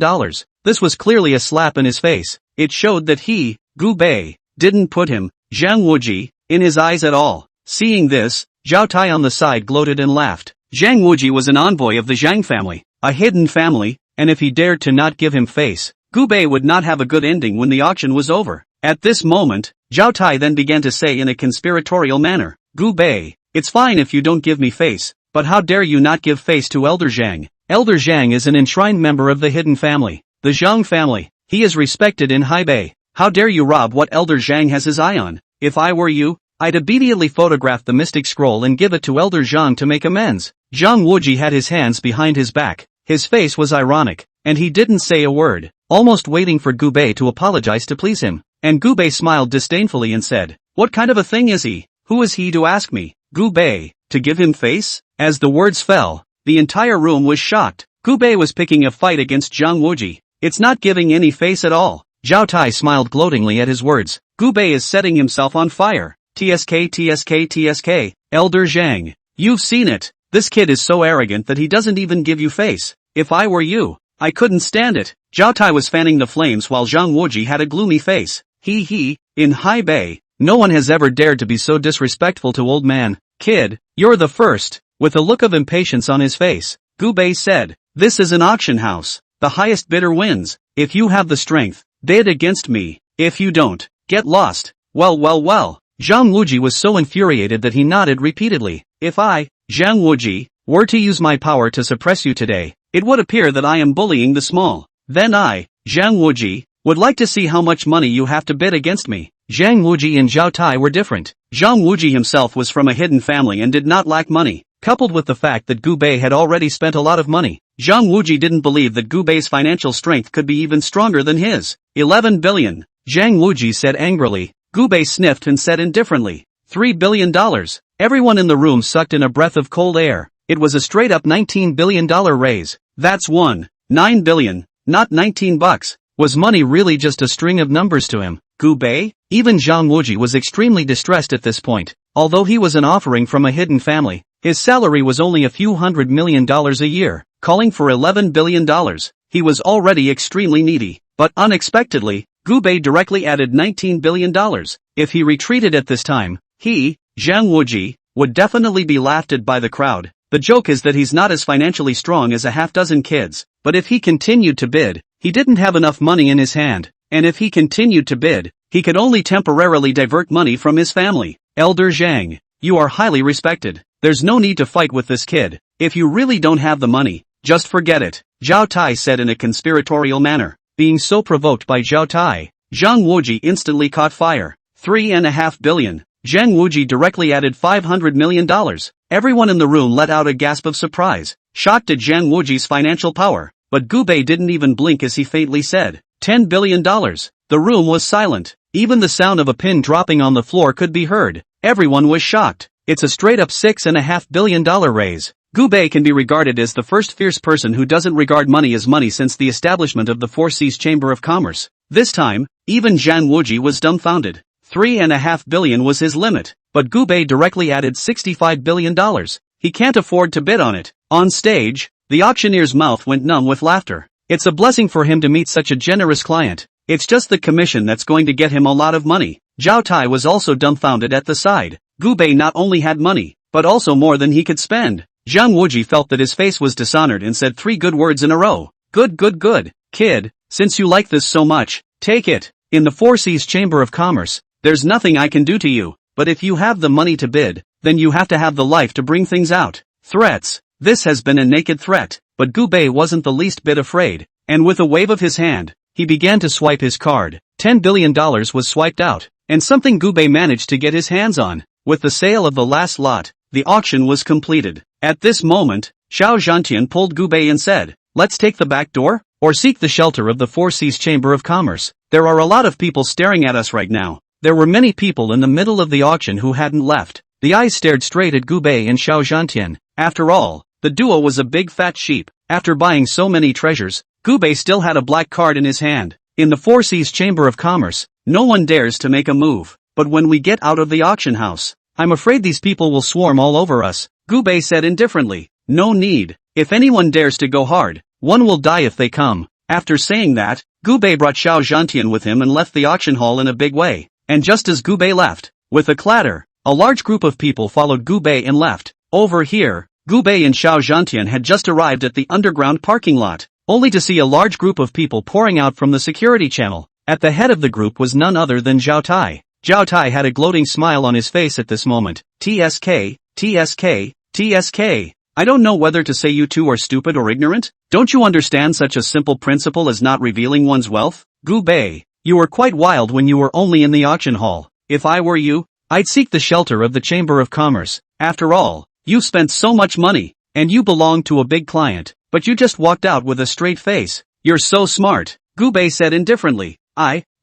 Speaker 1: This was clearly a slap in his face. It showed that he, Gu Bei, didn't put him, Zhang Wuji, in his eyes at all. Seeing this, Zhao Tai on the side gloated and laughed. Zhang Wuji was an envoy of the Zhang family, a hidden family, and if he dared to not give him face, Gu Bei would not have a good ending when the auction was over. At this moment, Zhao Tai then began to say in a conspiratorial manner, Gu Bei, it's fine if you don't give me face, but how dare you not give face to Elder Zhang? Elder Zhang is an enshrined member of the hidden family, the Zhang family. He is respected in Hebei. How dare you rob what Elder Zhang has his eye on? If I were you, I'd immediately photograph the mystic scroll and give it to Elder Zhang to make amends. Zhang Wuji had his hands behind his back. His face was ironic, and he didn't say a word, almost waiting for Gu Bei to apologize to please him. And Gu Bei smiled disdainfully and said, what kind of a thing is he? Who is he to ask me, Gu Bei, to give him face? As the words fell, the entire room was shocked. Gu Bei was picking a fight against Zhang Wuji. It's not giving any face at all. Zhao Tai smiled gloatingly at his words. Gu Bei is setting himself on fire. TSK, Elder Zhang. You've seen it. This kid is so arrogant that he doesn't even give you face. If I were you, I couldn't stand it. Zhao Tai was fanning the flames while Zhang Wuji had a gloomy face. In Hebei, no one has ever dared to be so disrespectful to old man. Kid, you're the first. With a look of impatience on his face, Gu Bei said, this is an auction house. The highest bidder wins. If you have the strength, bid against me. If you don't, get lost. Well. Zhang Wuji was so infuriated that he nodded repeatedly. If I, Zhang Wuji, were to use my power to suppress you today, it would appear that I am bullying the small. Then I, Zhang Wuji, would like to see how much money you have to bid against me. Zhang Wuji and Zhao Tai were different. Zhang Wuji himself was from a hidden family and did not lack money. Coupled with the fact that Gu Bei had already spent a lot of money, Zhang Wuji didn't believe that Gu Bei's financial strength could be even stronger than his. 11 billion. Zhang Wuji said angrily. Gu Bei sniffed and said indifferently, $3 billion. Everyone in the room sucked in a breath of cold air. It was a straight-up $19 billion raise. That's 9 billion, not 19 bucks. Was money really just a string of numbers to him? Gu Bei? Even Zhang Wuji was extremely distressed at this point. Although he was an offering from a hidden family, his salary was only a few $100 million a year, calling for $11 billion. He was already extremely needy. But unexpectedly, Gu Bei directly added $19 billion. If he retreated at this time, he, Zhang Wuji, would definitely be laughed at by the crowd. The joke is that he's not as financially strong as a half-dozen kids, but if he continued to bid, he didn't have enough money in his hand, and if he continued to bid, he could only temporarily divert money from his family. Elder Zhang, you are highly respected. There's no need to fight with this kid. If you really don't have the money, just forget it, Zhao Tai said in a conspiratorial manner. Being so provoked by Zhao Tai, Zhang Wuji instantly caught fire. 3.5 billion. Zhang Wuji directly added $500 million. Everyone in the room let out a gasp of surprise, shocked at Zhang Wuji's financial power. But Gu Bei didn't even blink as he faintly said, $10 billion. The room was silent. Even the sound of a pin dropping on the floor could be heard. Everyone was shocked. It's a straight-up $6.5 billion raise. Gu Bei can be regarded as the first fierce person who doesn't regard money as money since the establishment of the Four Seas Chamber of Commerce. This time, even Zhang Wuji was dumbfounded. $3.5 billion was his limit, but Gu Bei directly added $65 billion. He can't afford to bid on it. On stage, the auctioneer's mouth went numb with laughter. It's a blessing for him to meet such a generous client. It's just the commission that's going to get him a lot of money. Zhao Tai was also dumbfounded at the side. Gu Bei not only had money, but also more than he could spend. Zhang Wuji felt that his face was dishonored and said 3 good words in a row. Good. Kid, since you like this so much, take it. In the Four Seas Chamber of Commerce, there's nothing I can do to you, but if you have the money to bid, then you have to have the life to bring things out. Threats. This has been a naked threat, but Gu Bei wasn't the least bit afraid, and with a wave of his hand, he began to swipe his card. $10 billion was swiped out, and something Gu Bei managed to get his hands on. With the sale of the last lot, the auction was completed. At this moment, Xiao Zhantian pulled Gu Bei and said, "Let's take the back door, or seek the shelter of the Four Seas Chamber of Commerce. There are a lot of people staring at us right now." There were many people in the middle of the auction who hadn't left. The eyes stared straight at Gu Bei and Xiao Zhantian. After all, the duo was a big fat sheep. After buying so many treasures, Gu Bei still had a black card in his hand. In the Four Seas Chamber of Commerce, no one dares to make a move. But when we get out of the auction house, I'm afraid these people will swarm all over us, Gu Bei said indifferently. No need. If anyone dares to go hard, one will die if they come. After saying that, Gu Bei brought Xiao Zhantian with him and left the auction hall in a big way. And just as Gu Bei left, with a clatter, a large group of people followed Gu Bei and left. Over here, Gu Bei and Xiao Zhantian had just arrived at the underground parking lot, only to see a large group of people pouring out from the security channel. At the head of the group was none other than Zhao Tai. Zhao Tai had a gloating smile on his face at this moment. TSK. I don't know whether to say you two are stupid or ignorant. Don't you understand such a simple principle as not revealing one's wealth? Gu Bei, you were quite wild when you were only in the auction hall. If I were you, I'd seek the shelter of the Chamber of Commerce. After all, you've spent so much money, and you belong to a big client, but you just walked out with a straight face. You're so smart, Gu Bei said indifferently.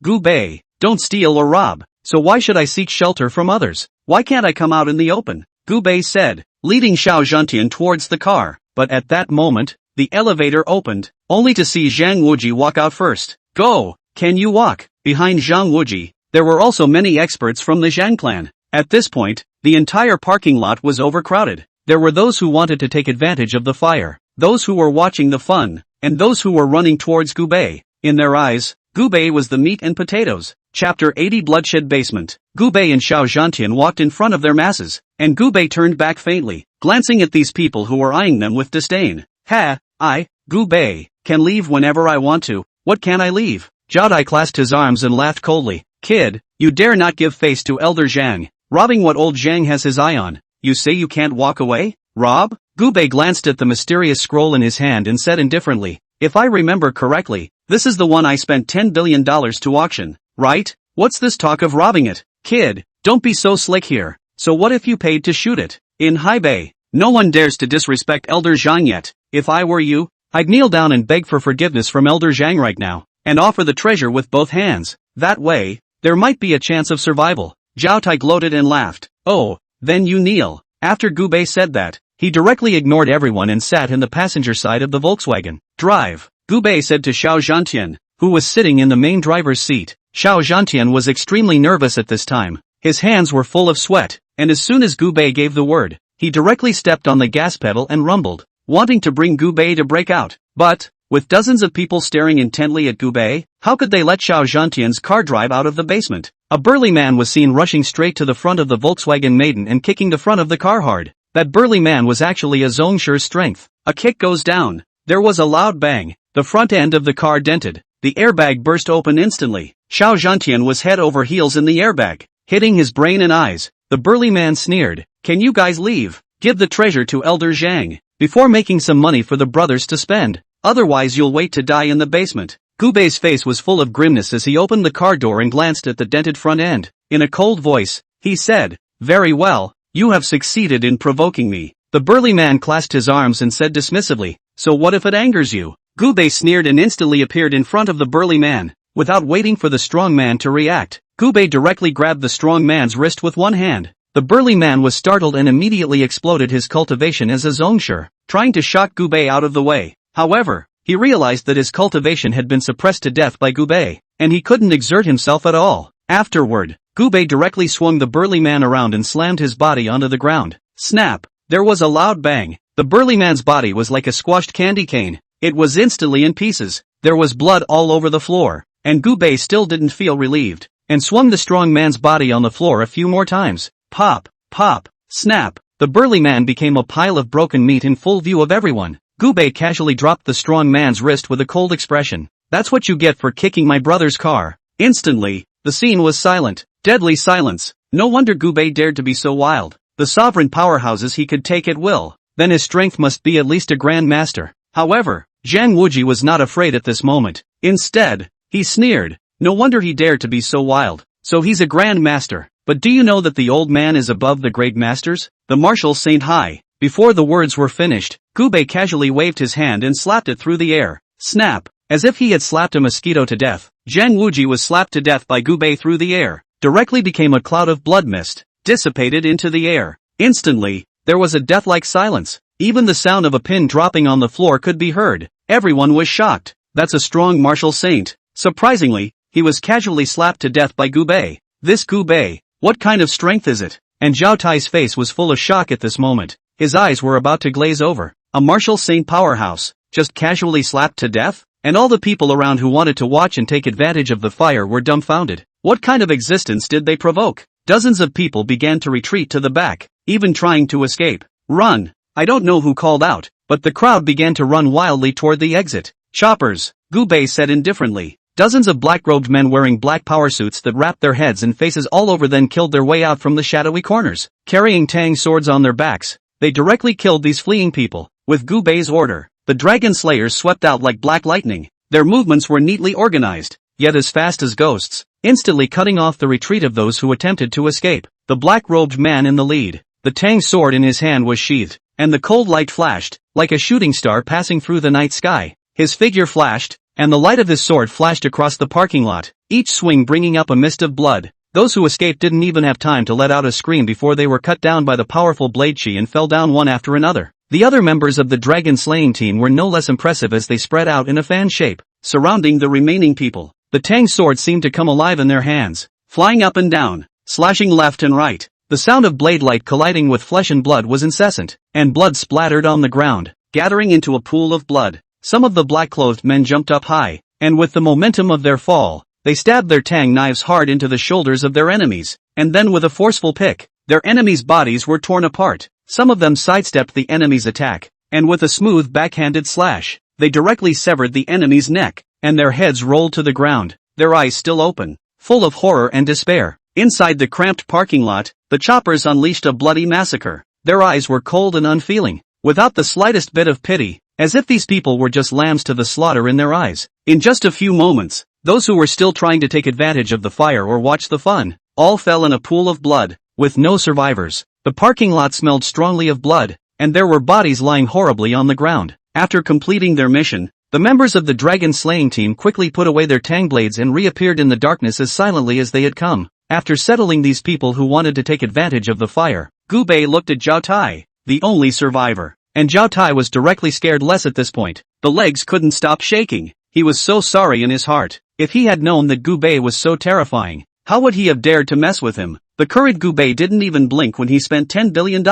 Speaker 1: Gu Bei, don't steal or rob, so why should I seek shelter from others? Why can't I come out in the open? Gu Bei said, leading Xiao Zhantian towards the car. But at that moment, the elevator opened, only to see Zhang Wuji walk out first. Go, can you walk? Behind Zhang Wuji, there were also many experts from the Zhang clan. At this point, the entire parking lot was overcrowded. There were those who wanted to take advantage of the fire, those who were watching the fun, and those who were running towards Gu Bei. In their eyes, Gu Bei was the meat and potatoes. Chapter 80 Bloodshed Basement. Gu Bei and Xiao Zhantian walked in front of their masses, and Gu Bei turned back faintly, glancing at these people who were eyeing them with disdain. Gu Bei, can leave whenever I want to. What can I leave? Zhao Tai clasped his arms and laughed coldly. Kid, you dare not give face to Elder Zhang, robbing what old Zhang has his eye on. You say you can't walk away? Rob? Gu Bei glanced at the mysterious scroll in his hand and said indifferently, if I remember correctly, this is the one I spent $10 billion to auction, right? What's this talk of robbing it? Kid, don't be so slick here. So what if you paid to shoot it? In Haibei, no one dares to disrespect Elder Zhang yet. If I were you, I'd kneel down and beg for forgiveness from Elder Zhang right now, and offer the treasure with both hands. That way, there might be a chance of survival. Zhao Tai gloated and laughed. Oh, then you kneel. After Gu Bei said that, he directly ignored everyone and sat in the passenger side of the Volkswagen. Drive, Gu Bei said to Xiao Zhantian, who was sitting in the main driver's seat. Xiao Zhantian was extremely nervous at this time. His hands were full of sweat, and as soon as Gu Bei gave the word, he directly stepped on the gas pedal and rumbled, wanting to bring Gu Bei to break out. But, with dozens of people staring intently at Gu Bei, how could they let Xiao Zhantian's car drive out of the basement? A burly man was seen rushing straight to the front of the Volkswagen Maiden and kicking the front of the car hard. That burly man was actually a Zongshi's strength. A kick goes down. There was a loud bang. The front end of the car dented. The airbag burst open instantly. Xiao Zhantian was head over heels in the airbag, hitting his brain and eyes. The burly man sneered, "Can you guys leave? Give the treasure to Elder Zhang, before making some money for the brothers to spend. Otherwise you'll wait to die in the basement." Gu Bei's face was full of grimness as he opened the car door and glanced at the dented front end. In a cold voice, he said, "Very well, you have succeeded in provoking me." The burly man clasped his arms and said dismissively, "So what if it angers you?" Gu Bei sneered and instantly appeared in front of the burly man. Without waiting for the strong man to react, Gu Bei directly grabbed the strong man's wrist with one hand. The burly man was startled and immediately exploded his cultivation as a Zongshi, trying to shock Gu Bei out of the way. However, he realized that his cultivation had been suppressed to death by Gu Bei, and he couldn't exert himself at all. Afterward, Gu Bei directly swung the burly man around and slammed his body onto the ground. Snap! There was a loud bang. The burly man's body was like a squashed candy cane. It was instantly in pieces. There was blood all over the floor, and Gu Bei still didn't feel relieved, and swung the strong man's body on the floor a few more times. Pop, pop, snap, the burly man became a pile of broken meat in full view of everyone. Gu Bei casually dropped the strong man's wrist with a cold expression. That's what you get for kicking my brother's car. Instantly, the scene was silent. Deadly silence. No wonder Gu Bei dared to be so wild. The sovereign powerhouses he could take at will. Then his strength must be at least a grand master. However, Zhang Wuji was not afraid at this moment. Instead, he sneered. No wonder he dared to be so wild. So he's a grand master. But do you know that the old man is above the great masters? The martial saint high. Before the words were finished, Gu Bei casually waved his hand and slapped it through the air. Snap. As if he had slapped a mosquito to death, Zhang Wuji was slapped to death by Gu Bei through the air. Directly became a cloud of blood mist, dissipated into the air. Instantly, there was a death-like silence. Even the sound of a pin dropping on the floor could be heard. Everyone was shocked. That's a strong martial saint. Surprisingly, he was casually slapped to death by Gu Bei. This Gu Bei, what kind of strength is it? And Zhao Tai's face was full of shock at this moment. His eyes were about to glaze over. A martial saint powerhouse, just casually slapped to death? And all the people around who wanted to watch and take advantage of the fire were dumbfounded. What kind of existence did they provoke? Dozens of people began to retreat to the back, even trying to escape. Run! I don't know who called out, but the crowd began to run wildly toward the exit. Choppers, Gu Bei said indifferently. Dozens of black-robed men wearing black power suits that wrapped their heads and faces all over then killed their way out from the shadowy corners. Carrying tang swords on their backs, they directly killed these fleeing people. With Gu Bei's order, the dragon slayers swept out like black lightning. Their movements were neatly organized, yet as fast as ghosts, instantly cutting off the retreat of those who attempted to escape. The black-robed man in the lead, the tang sword in his hand was sheathed, and the cold light flashed, like a shooting star passing through the night sky. His figure flashed, and the light of his sword flashed across the parking lot, each swing bringing up a mist of blood. Those who escaped didn't even have time to let out a scream before they were cut down by the powerful blade chi and fell down one after another. The other members of the dragon slaying team were no less impressive as they spread out in a fan shape, surrounding the remaining people. The tang sword seemed to come alive in their hands, flying up and down, slashing left and right. The sound of blade light colliding with flesh and blood was incessant, and blood splattered on the ground, gathering into a pool of blood. Some of the black-clothed men jumped up high, and with the momentum of their fall, they stabbed their tang knives hard into the shoulders of their enemies, and then with a forceful pick, their enemies' bodies were torn apart. Some of them sidestepped the enemy's attack, and with a smooth backhanded slash, they directly severed the enemy's neck, and their heads rolled to the ground, their eyes still open, full of horror and despair. Inside the cramped parking lot, the choppers unleashed a bloody massacre. Their eyes were cold and unfeeling, without the slightest bit of pity, as if these people were just lambs to the slaughter in their eyes. In just a few moments, those who were still trying to take advantage of the fire or watch the fun, all fell in a pool of blood, with no survivors. The parking lot smelled strongly of blood, and there were bodies lying horribly on the ground. After completing their mission, the members of the dragon slaying team quickly put away their tang blades and reappeared in the darkness as silently as they had come. After settling these people who wanted to take advantage of the fire, Gu Bei looked at Zhao Tai, the only survivor, and Zhao Tai was directly scared less at this point. The legs couldn't stop shaking. He was so sorry in his heart. If he had known that Gu Bei was so terrifying, how would he have dared to mess with him? The current Gu Bei didn't even blink when he spent $10 billion.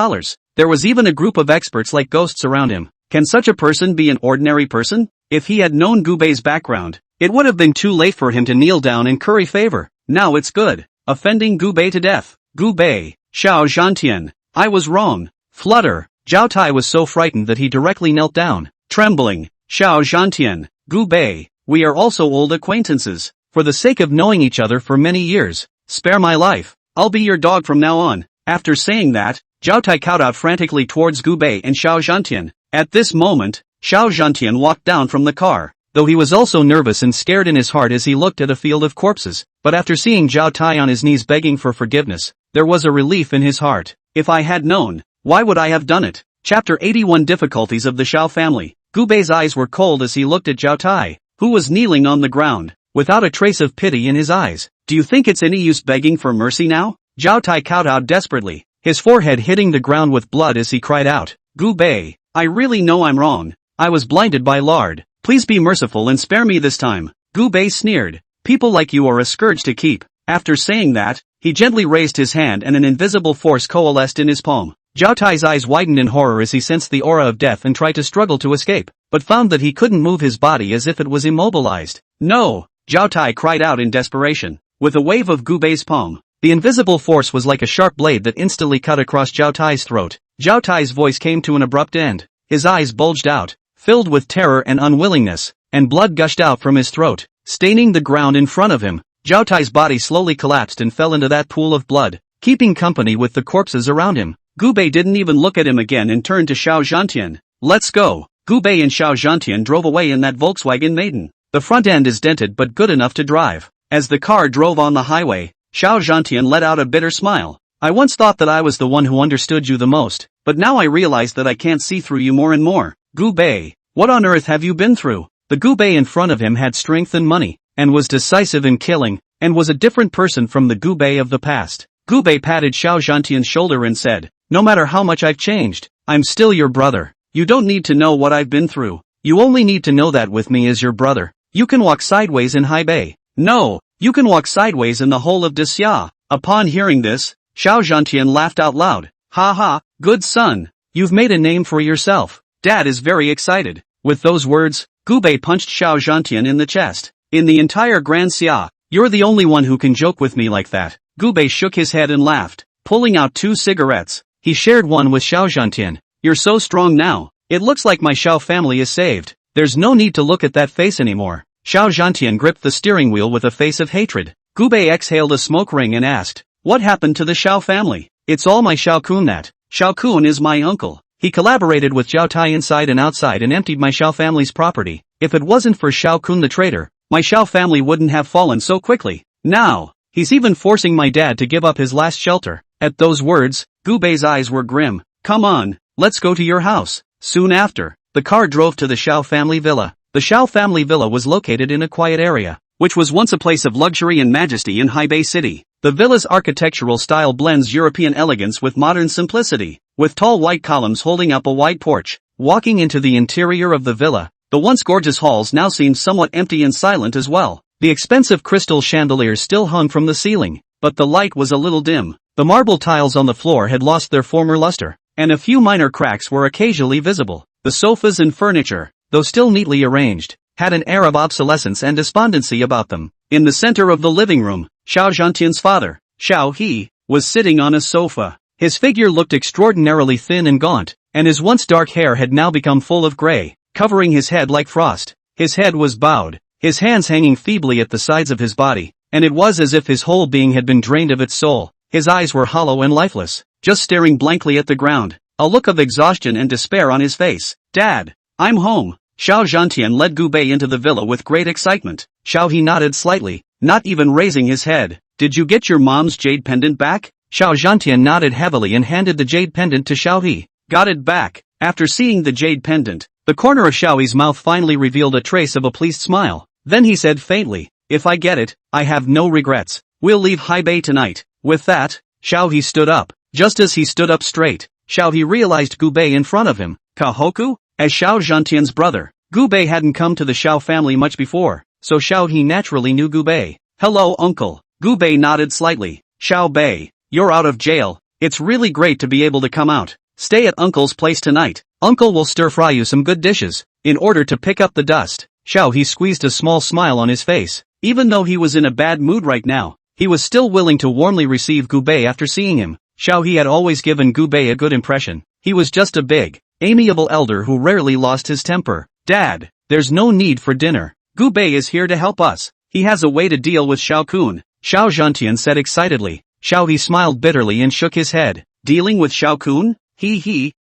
Speaker 1: There was even a group of experts like ghosts around him. Can such a person be an ordinary person? If he had known Gu Bei's background, it would have been too late for him to kneel down and curry favor. Now it's good. Offending Gu Bei to death. Gu Bei, Xiao Zhantian, I was wrong. Flutter. Zhao Tai was so frightened that he directly knelt down, trembling. Xiao Zhantian, Gu Bei, we are also old acquaintances. For the sake of knowing each other for many years, spare my life. I'll be your dog from now on. After saying that, Zhao Tai kowtowed frantically towards Gu Bei and Xiao Zhantian. At this moment, Xiao Zhantian walked down from the car, though he was also nervous and scared in his heart as he looked at a field of corpses. But after seeing Zhao Tai on his knees begging for forgiveness, there was a relief in his heart. If I had known, why would I have done it? Chapter 81 Difficulties of the Xiao Family. Gu Bei's eyes were cold as he looked at Zhao Tai, who was kneeling on the ground, without a trace of pity in his eyes. Do you think it's any use begging for mercy now? Zhao Tai kowtowed desperately, his forehead hitting the ground with blood as he cried out, Gu Bei, I really know I'm wrong. I was blinded by lard. Please be merciful and spare me this time. Gu Bei sneered. People like you are a scourge to keep. After saying that, he gently raised his hand and an invisible force coalesced in his palm. Zhao Tai's eyes widened in horror as he sensed the aura of death and tried to struggle to escape, but found that he couldn't move his body as if it was immobilized. No! Zhao Tai cried out in desperation. With a wave of Gu Bei's palm, the invisible force was like a sharp blade that instantly cut across Zhao Tai's throat. Zhao Tai's voice came to an abrupt end. His eyes bulged out, filled with terror and unwillingness, and blood gushed out from his throat, staining the ground in front of him. Zhao Tai's body slowly collapsed and fell into that pool of blood, keeping company with the corpses around him. Gu Bei didn't even look at him again and turned to Xiao Zhantian. Let's go. Gu Bei and Xiao Zhantian drove away in that Volkswagen Maiden. The front end is dented but good enough to drive. As the car drove on the highway, Xiao Zhantian let out a bitter smile. I once thought that I was the one who understood you the most, but now I realize that I can't see through you more and more. Gu Bei, what on earth have you been through? The Gu Bei in front of him had strength and money, and was decisive in killing, and was a different person from the Gu Bei of the past. Gu Bei patted Xiao Zhantian's shoulder and said, no matter how much I've changed, I'm still your brother. You don't need to know what I've been through. You only need to know that with me as your brother, you can walk sideways in Haibei. No, you can walk sideways in the whole of Xia. Upon hearing this, Xiao Zhantian laughed out loud. Ha ha, good son. You've made a name for yourself. Dad is very excited. With those words, Gu Bei punched Xiao Zhantian in the chest. In the entire Grand Xia, you're the only one who can joke with me like that. Gu Bei shook his head and laughed, pulling out 2 cigarettes. He shared one with Xiao Zhantian. You're so strong now. It looks like my Xiao family is saved. There's no need to look at that face anymore. Xiao Zhantian gripped the steering wheel with a face of hatred. Gu Bei exhaled a smoke ring and asked, what happened to the Xiao family? It's all my Xiao Kun that. Xiao Kun is my uncle. He collaborated with Zhao Tai inside and outside and emptied my Xiao family's property. If it wasn't for Xiao Kun the traitor, my Xiao family wouldn't have fallen so quickly. Now, he's even forcing my dad to give up his last shelter. At those words, Gu Bei's eyes were grim. Come on, let's go to your house. Soon after, the car drove to the Xiao family villa. The Xiao family villa was located in a quiet area, which was once a place of luxury and majesty in Haibei City. The villa's architectural style blends European elegance with modern simplicity, with tall white columns holding up a wide porch. Walking into the interior of the villa, the once gorgeous halls now seemed somewhat empty and silent as well. The expensive crystal chandeliers still hung from the ceiling, but the light was a little dim. The marble tiles on the floor had lost their former luster, and a few minor cracks were occasionally visible. The sofas and furniture, though still neatly arranged, had an air of obsolescence and despondency about them. In the center of the living room, Xiao Zhantian's father, Xiao He, was sitting on a sofa. His figure looked extraordinarily thin and gaunt, and his once dark hair had now become full of gray, covering his head like frost. His head was bowed, his hands hanging feebly at the sides of his body, and it was as if his whole being had been drained of its soul. His eyes were hollow and lifeless, just staring blankly at the ground, a look of exhaustion and despair on his face. Dad, I'm home. Xiao Zhantian led Gu Bei into the villa with great excitement. Xiao He nodded slightly, not even raising his head. Did you get your mom's jade pendant back? Xiao Zhantian nodded heavily and handed the jade pendant to Xiao He. Got it back. After seeing the jade pendant, the corner of Xiao He's mouth finally revealed a trace of a pleased smile. Then he said faintly, if I get it, I have no regrets. We'll leave Haibei tonight. With that, Xiao He stood up. Just as he stood up straight, Xiao He realized Gu Bei in front of him. Kahoku? As Xiao Zhantian's brother, Gu Bei hadn't come to the Xiao family much before, so Xiao He naturally knew Gu Bei. Hello uncle. Gu Bei nodded slightly. Xiao Bei, you're out of jail. It's really great to be able to come out. Stay at uncle's place tonight. Uncle will stir-fry you some good dishes. In order to pick up the dust, Xiao He squeezed a small smile on his face. Even though he was in a bad mood right now, he was still willing to warmly receive Gu Bei after seeing him. Xiao He had always given Gu Bei a good impression. He was just a big, amiable elder who rarely lost his temper. Dad, there's no need for dinner. Gu Bei is here to help us. He has a way to deal with Xiao Kun. Xiao Zhantian said excitedly. Xiao He smiled bitterly and shook his head. Dealing with Xiao Kun?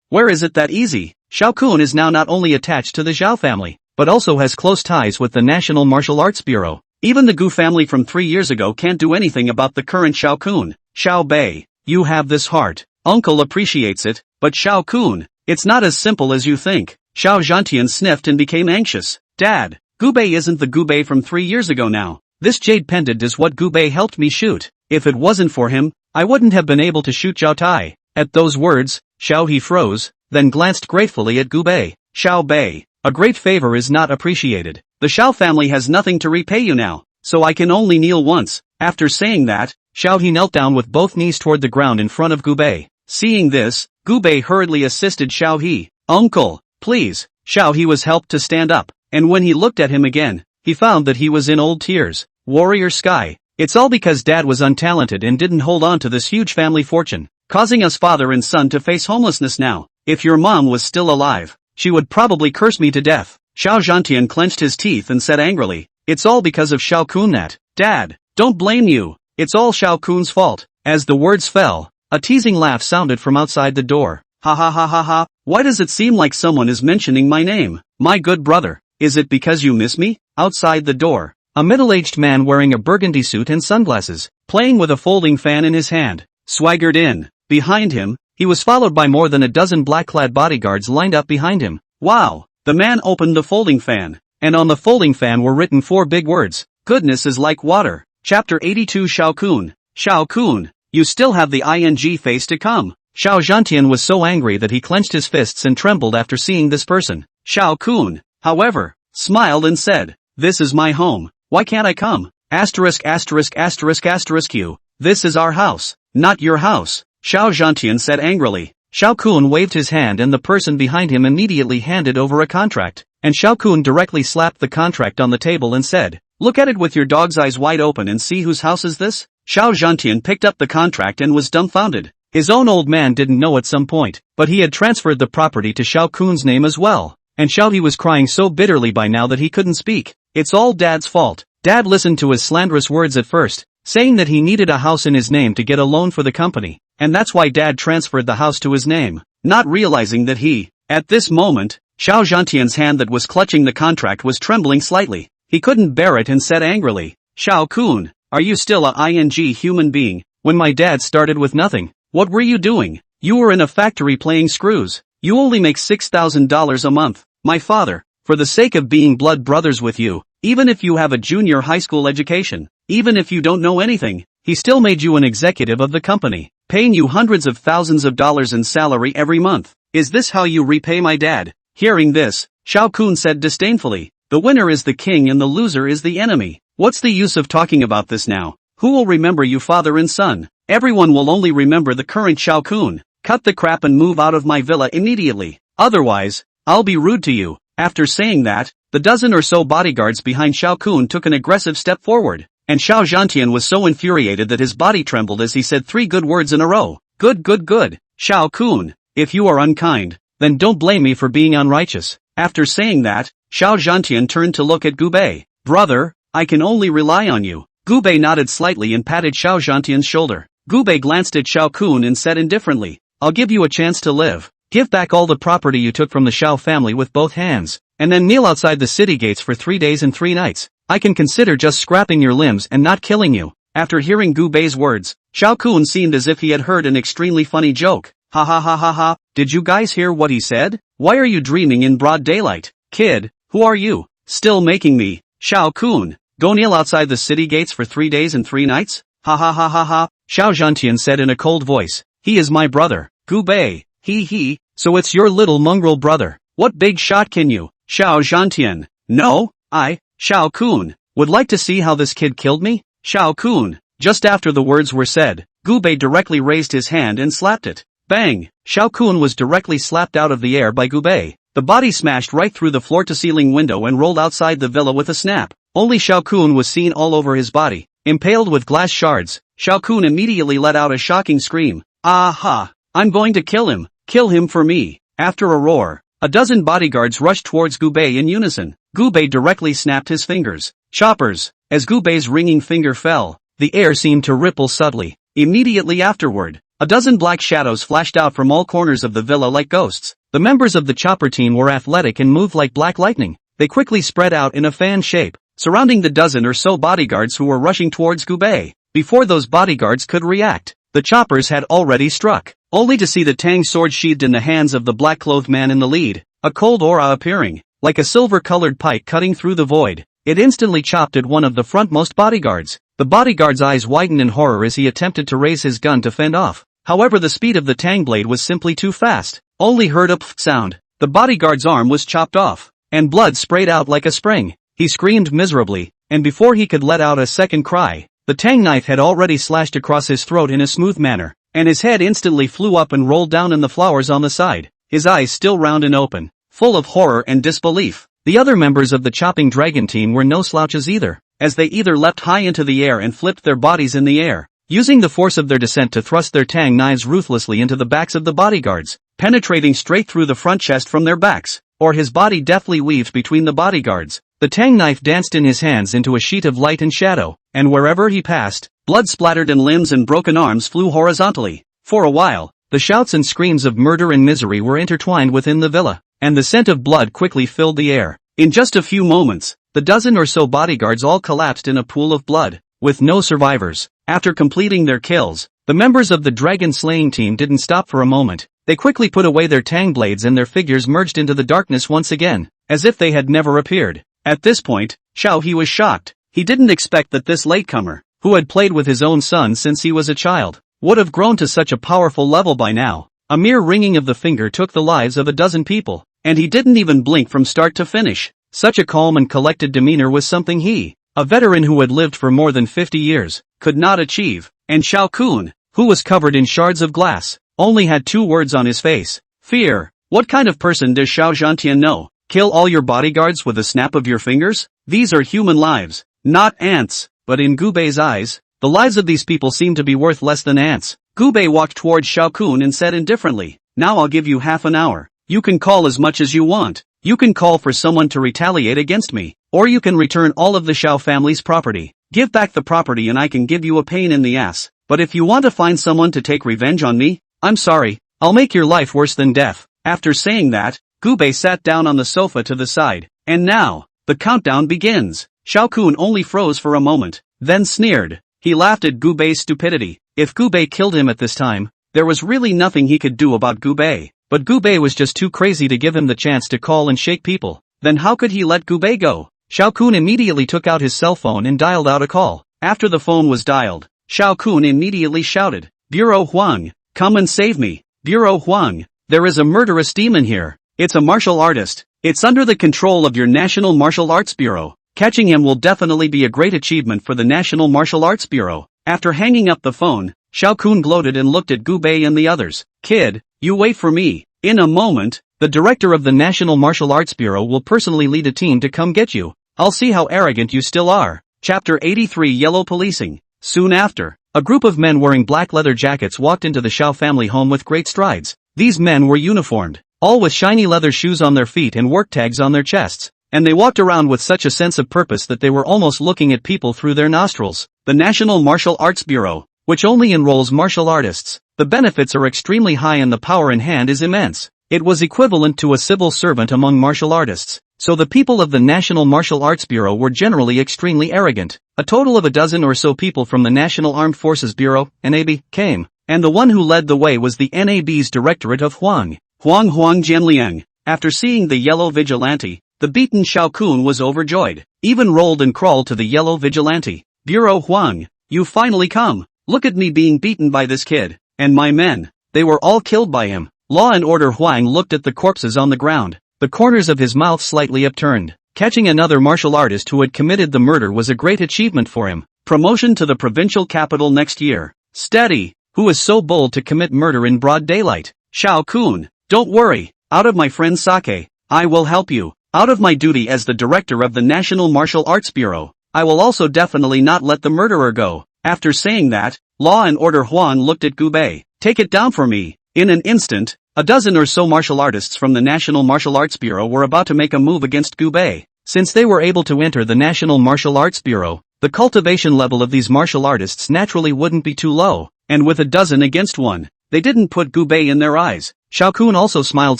Speaker 1: Where is it that easy? Xiao Kun is now not only attached to the Zhao family, but also has close ties with the National Martial Arts Bureau. Even the Gu family from 3 years ago can't do anything about the current Xiao Kun. Xiao Bei, you have this heart. Uncle appreciates it, but Xiao Kun, it's not as simple as you think. Xiao Zhantian sniffed and became anxious. Dad, Gu Bei isn't the Gu Bei from 3 years ago now. This jade pendant is what Gu Bei helped me shoot. If it wasn't for him, I wouldn't have been able to shoot Zhao Tai. At those words, Xiao He froze, then glanced gratefully at Gu Bei. Xiao Bei, a great favor is not appreciated. The Xiao family has nothing to repay you now, so I can only kneel once. After saying that, Xiao He knelt down with both knees toward the ground in front of Gu Bei. Seeing this, Gu Bei hurriedly assisted Xiao He. Uncle, please. Xiao He was helped to stand up, and when he looked at him again, he found that he was in old tears. Warrior Sky. It's all because Dad was untalented and didn't hold on to this huge family fortune, causing us father and son to face homelessness now. If your mom was still alive, she would probably curse me to death. Xiao Zhantian clenched his teeth and said angrily, it's all because of Xiao Kun that. Dad, don't blame you. It's all Xiao Kun's fault. As the words fell, a teasing laugh sounded from outside the door. Ha ha ha ha ha, why does it seem like someone is mentioning my name? My good brother, is it because you miss me? Outside the door, a middle-aged man wearing a burgundy suit and sunglasses, playing with a folding fan in his hand, swaggered in. Behind him, he was followed by more than a dozen black-clad bodyguards lined up behind him. Wow! The man opened the folding fan, and on the folding fan were written 4 big words. Goodness is like water. Chapter 82 Xiao Kun. Xiao Kun, you still have the ing face to come. Xiao Zhantian was so angry that he clenched his fists and trembled after seeing this person. Xiao Kun, however, smiled and said, this is my home. Why can't I come? Asterisk asterisk asterisk asterisk you. This is our house, not your house. Xiao Zhantian said angrily. Xiao Kun waved his hand and the person behind him immediately handed over a contract, and Xiao Kun directly slapped the contract on the table and said, look at it with your dog's eyes wide open and see whose house is this? Xiao Zhantian picked up the contract and was dumbfounded. His own old man didn't know at some point, but he had transferred the property to Xiao Kun's name as well, and Xiao He was crying so bitterly by now that he couldn't speak. It's all Dad's fault. Dad listened to his slanderous words at first, saying that he needed a house in his name to get a loan for the company, and that's why Dad transferred the house to his name, not realizing that at this moment, Xiao Zhantian's hand that was clutching the contract was trembling slightly. He couldn't bear it and said angrily, Xiao Kun, are you still a ing human being? When my dad started with nothing, what were you doing? You were in a factory playing screws. You only make $6,000 a month. My father, for the sake of being blood brothers with you, even if you have a junior high school education, even if you don't know anything, he still made you an executive of the company, paying you hundreds of thousands of dollars in salary every month. Is this how you repay my dad? Hearing this, Xiao Kun said disdainfully, the winner is the king and the loser is the enemy. What's the use of talking about this now? Who will remember you father and son? Everyone will only remember the current Xiao Kun. Cut the crap and move out of my villa immediately. Otherwise, I'll be rude to you. After saying that, the dozen or so bodyguards behind Xiao Kun took an aggressive step forward, and Xiao Zhantian was so infuriated that his body trembled as he said 3 good words in a row. Good good good. Xiao Kun, if you are unkind, then don't blame me for being unrighteous. After saying that, Xiao Zhantian turned to look at Gubei. Brother, I can only rely on you. Gubei nodded slightly and patted Xiao Zhantian's shoulder. Gubei glanced at Xiao Kun and said indifferently, I'll give you a chance to live. Give back all the property you took from the Xiao family with both hands, and then kneel outside the city gates for 3 days and 3 nights. I can consider just scrapping your limbs and not killing you. After hearing Gubei's words, Xiao Kun seemed as if he had heard an extremely funny joke. Ha ha ha ha ha, did you guys hear what he said? Why are you dreaming in broad daylight? Kid, who are you? Still making me, Xiao Kun, go kneel outside the city gates for 3 days and 3 nights? Ha ha ha ha ha, Xiao Zhantian said in a cold voice. He is my brother, Gubei. He, so it's your little mongrel brother. What big shot can you? Xiao Zhantian. No, I, Xiao Kun, would like to see how this kid killed me? Xiao Kun. Just after the words were said, Gubei directly raised his hand and slapped it. Bang! Xiao Kun was directly slapped out of the air by Gubei. The body smashed right through the floor-to-ceiling window and rolled outside the villa with a snap. Only Xiao Kun was seen all over his body, impaled with glass shards. Xiao Kun immediately let out a shocking scream. Aha! I'm going to kill him! Kill him for me! After a roar, a dozen bodyguards rushed towards Gubei in unison. Gubei directly snapped his fingers. Choppers! As Gubei's ringing finger fell, the air seemed to ripple subtly. Immediately afterward, a dozen black shadows flashed out from all corners of the villa like ghosts. The members of the chopper team were athletic and moved like black lightning. They quickly spread out in a fan shape, surrounding the dozen or so bodyguards who were rushing towards Gubei. Before those bodyguards could react, the choppers had already struck, only to see the tang sword sheathed in the hands of the black-clothed man in the lead, a cold aura appearing, like a silver-colored pike cutting through the void. It instantly chopped at one of the frontmost bodyguards. The bodyguard's eyes widened in horror as he attempted to raise his gun to fend off. However, the speed of the tang blade was simply too fast. Only heard a pfft sound. The bodyguard's arm was chopped off, and blood sprayed out like a spring. He screamed miserably, and before he could let out a second cry, the tang knife had already slashed across his throat in a smooth manner, and his head instantly flew up and rolled down in the flowers on the side, his eyes still round and open, full of horror and disbelief. The other members of the chopping dragon team were no slouches either, as they either leapt high into the air and flipped their bodies in the air, using the force of their descent to thrust their tang knives ruthlessly into the backs of the bodyguards, penetrating straight through the front chest from their backs, or his body deftly weaved between the bodyguards. The tang knife danced in his hands into a sheet of light and shadow, and wherever he passed, blood splattered and limbs and broken arms flew horizontally. For a while, the shouts and screams of murder and misery were intertwined within the villa, and the scent of blood quickly filled the air. In just a few moments, the dozen or so bodyguards all collapsed in a pool of blood, with no survivors. After completing their kills, the members of the dragon slaying team didn't stop for a moment. They quickly put away their tang blades and their figures merged into the darkness once again, as if they had never appeared. At this point, Xiao He was shocked. He didn't expect that this latecomer, who had played with his own son since he was a child, would have grown to such a powerful level by now. A mere ringing of the finger took the lives of a dozen people, and he didn't even blink from start to finish. Such a calm and collected demeanor was something he, a veteran who had lived for more than 50 years, could not achieve. And Xiao Kun, who was covered in shards of glass, only had 2 words on his face: fear. What kind of person does Xiao Zhantian know? Kill all your bodyguards with a snap of your fingers? These are human lives, not ants. But in Gubei's eyes, the lives of these people seemed to be worth less than ants. Gubei walked towards Xiao Kun and said indifferently, "Now I'll give you half an hour. You can call as much as you want. You can call for someone to retaliate against me, or you can return all of the Xiao family's property. Give back the property and I can give you a pain in the ass. But if you want to find someone to take revenge on me, I'm sorry, I'll make your life worse than death." After saying that, Gubei sat down on the sofa to the side. And now, the countdown begins. Xiao Kun only froze for a moment, then sneered. He laughed at Gubei's stupidity. If Gubei killed him at this time, there was really nothing he could do about Gubei. But Gubei was just too crazy to give him the chance to call and shake people. Then how could he let Gubei go? Xiao Kun immediately took out his cell phone and dialed out a call. After the phone was dialed, Xiao Kun immediately shouted, "Bureau Huang, come and save me. Bureau Huang, there is a murderous demon here. It's a martial artist. It's under the control of your National Martial Arts Bureau. Catching him will definitely be a great achievement for the National Martial Arts Bureau." After hanging up the phone, Xiao Kun gloated and looked at Gubei and the others. "Kid, you wait for me. In a moment, the director of the National Martial Arts Bureau will personally lead a team to come get you. I'll see how arrogant you still are." Chapter 83 Yellow Policing. Soon after, a group of men wearing black leather jackets walked into the Xiao family home with great strides. These men were uniformed, all with shiny leather shoes on their feet and work tags on their chests, and they walked around with such a sense of purpose that they were almost looking at people through their nostrils. The National Martial Arts Bureau, which only enrolls martial artists. The benefits are extremely high and the power in hand is immense. It was equivalent to a civil servant among martial artists. So the people of the National Martial Arts Bureau were generally extremely arrogant. A total of a dozen or so people from the National Armed Forces Bureau, NAB, came, and the one who led the way was the NAB's Directorate of Huang Jianliang. After seeing the yellow vigilante, the beaten Xiao Kun was overjoyed, even rolled and crawled to the yellow vigilante. "Bureau Huang, you finally come. Look at me being beaten by this kid, and my men, they were all killed by him." Law and Order Huang looked at the corpses on the ground, the corners of his mouth slightly upturned. Catching another martial artist who had committed the murder was a great achievement for him. Promotion to the provincial capital next year. Steady. Who is so bold to commit murder in broad daylight? Xiao Kun, don't worry. Out of my friend Sake, I will help you. Out of my duty as the director of the National Martial Arts Bureau, I will also definitely not let the murderer go. After saying that, Law and Order Huang looked at Gubei. "Take it down for me." In an instant, a dozen or so martial artists from the National Martial Arts Bureau were about to make a move against Gubei. Since they were able to enter the National Martial Arts Bureau, the cultivation level of these martial artists naturally wouldn't be too low, and with a dozen against one, they didn't put Gubei in their eyes. Xiao Kun also smiled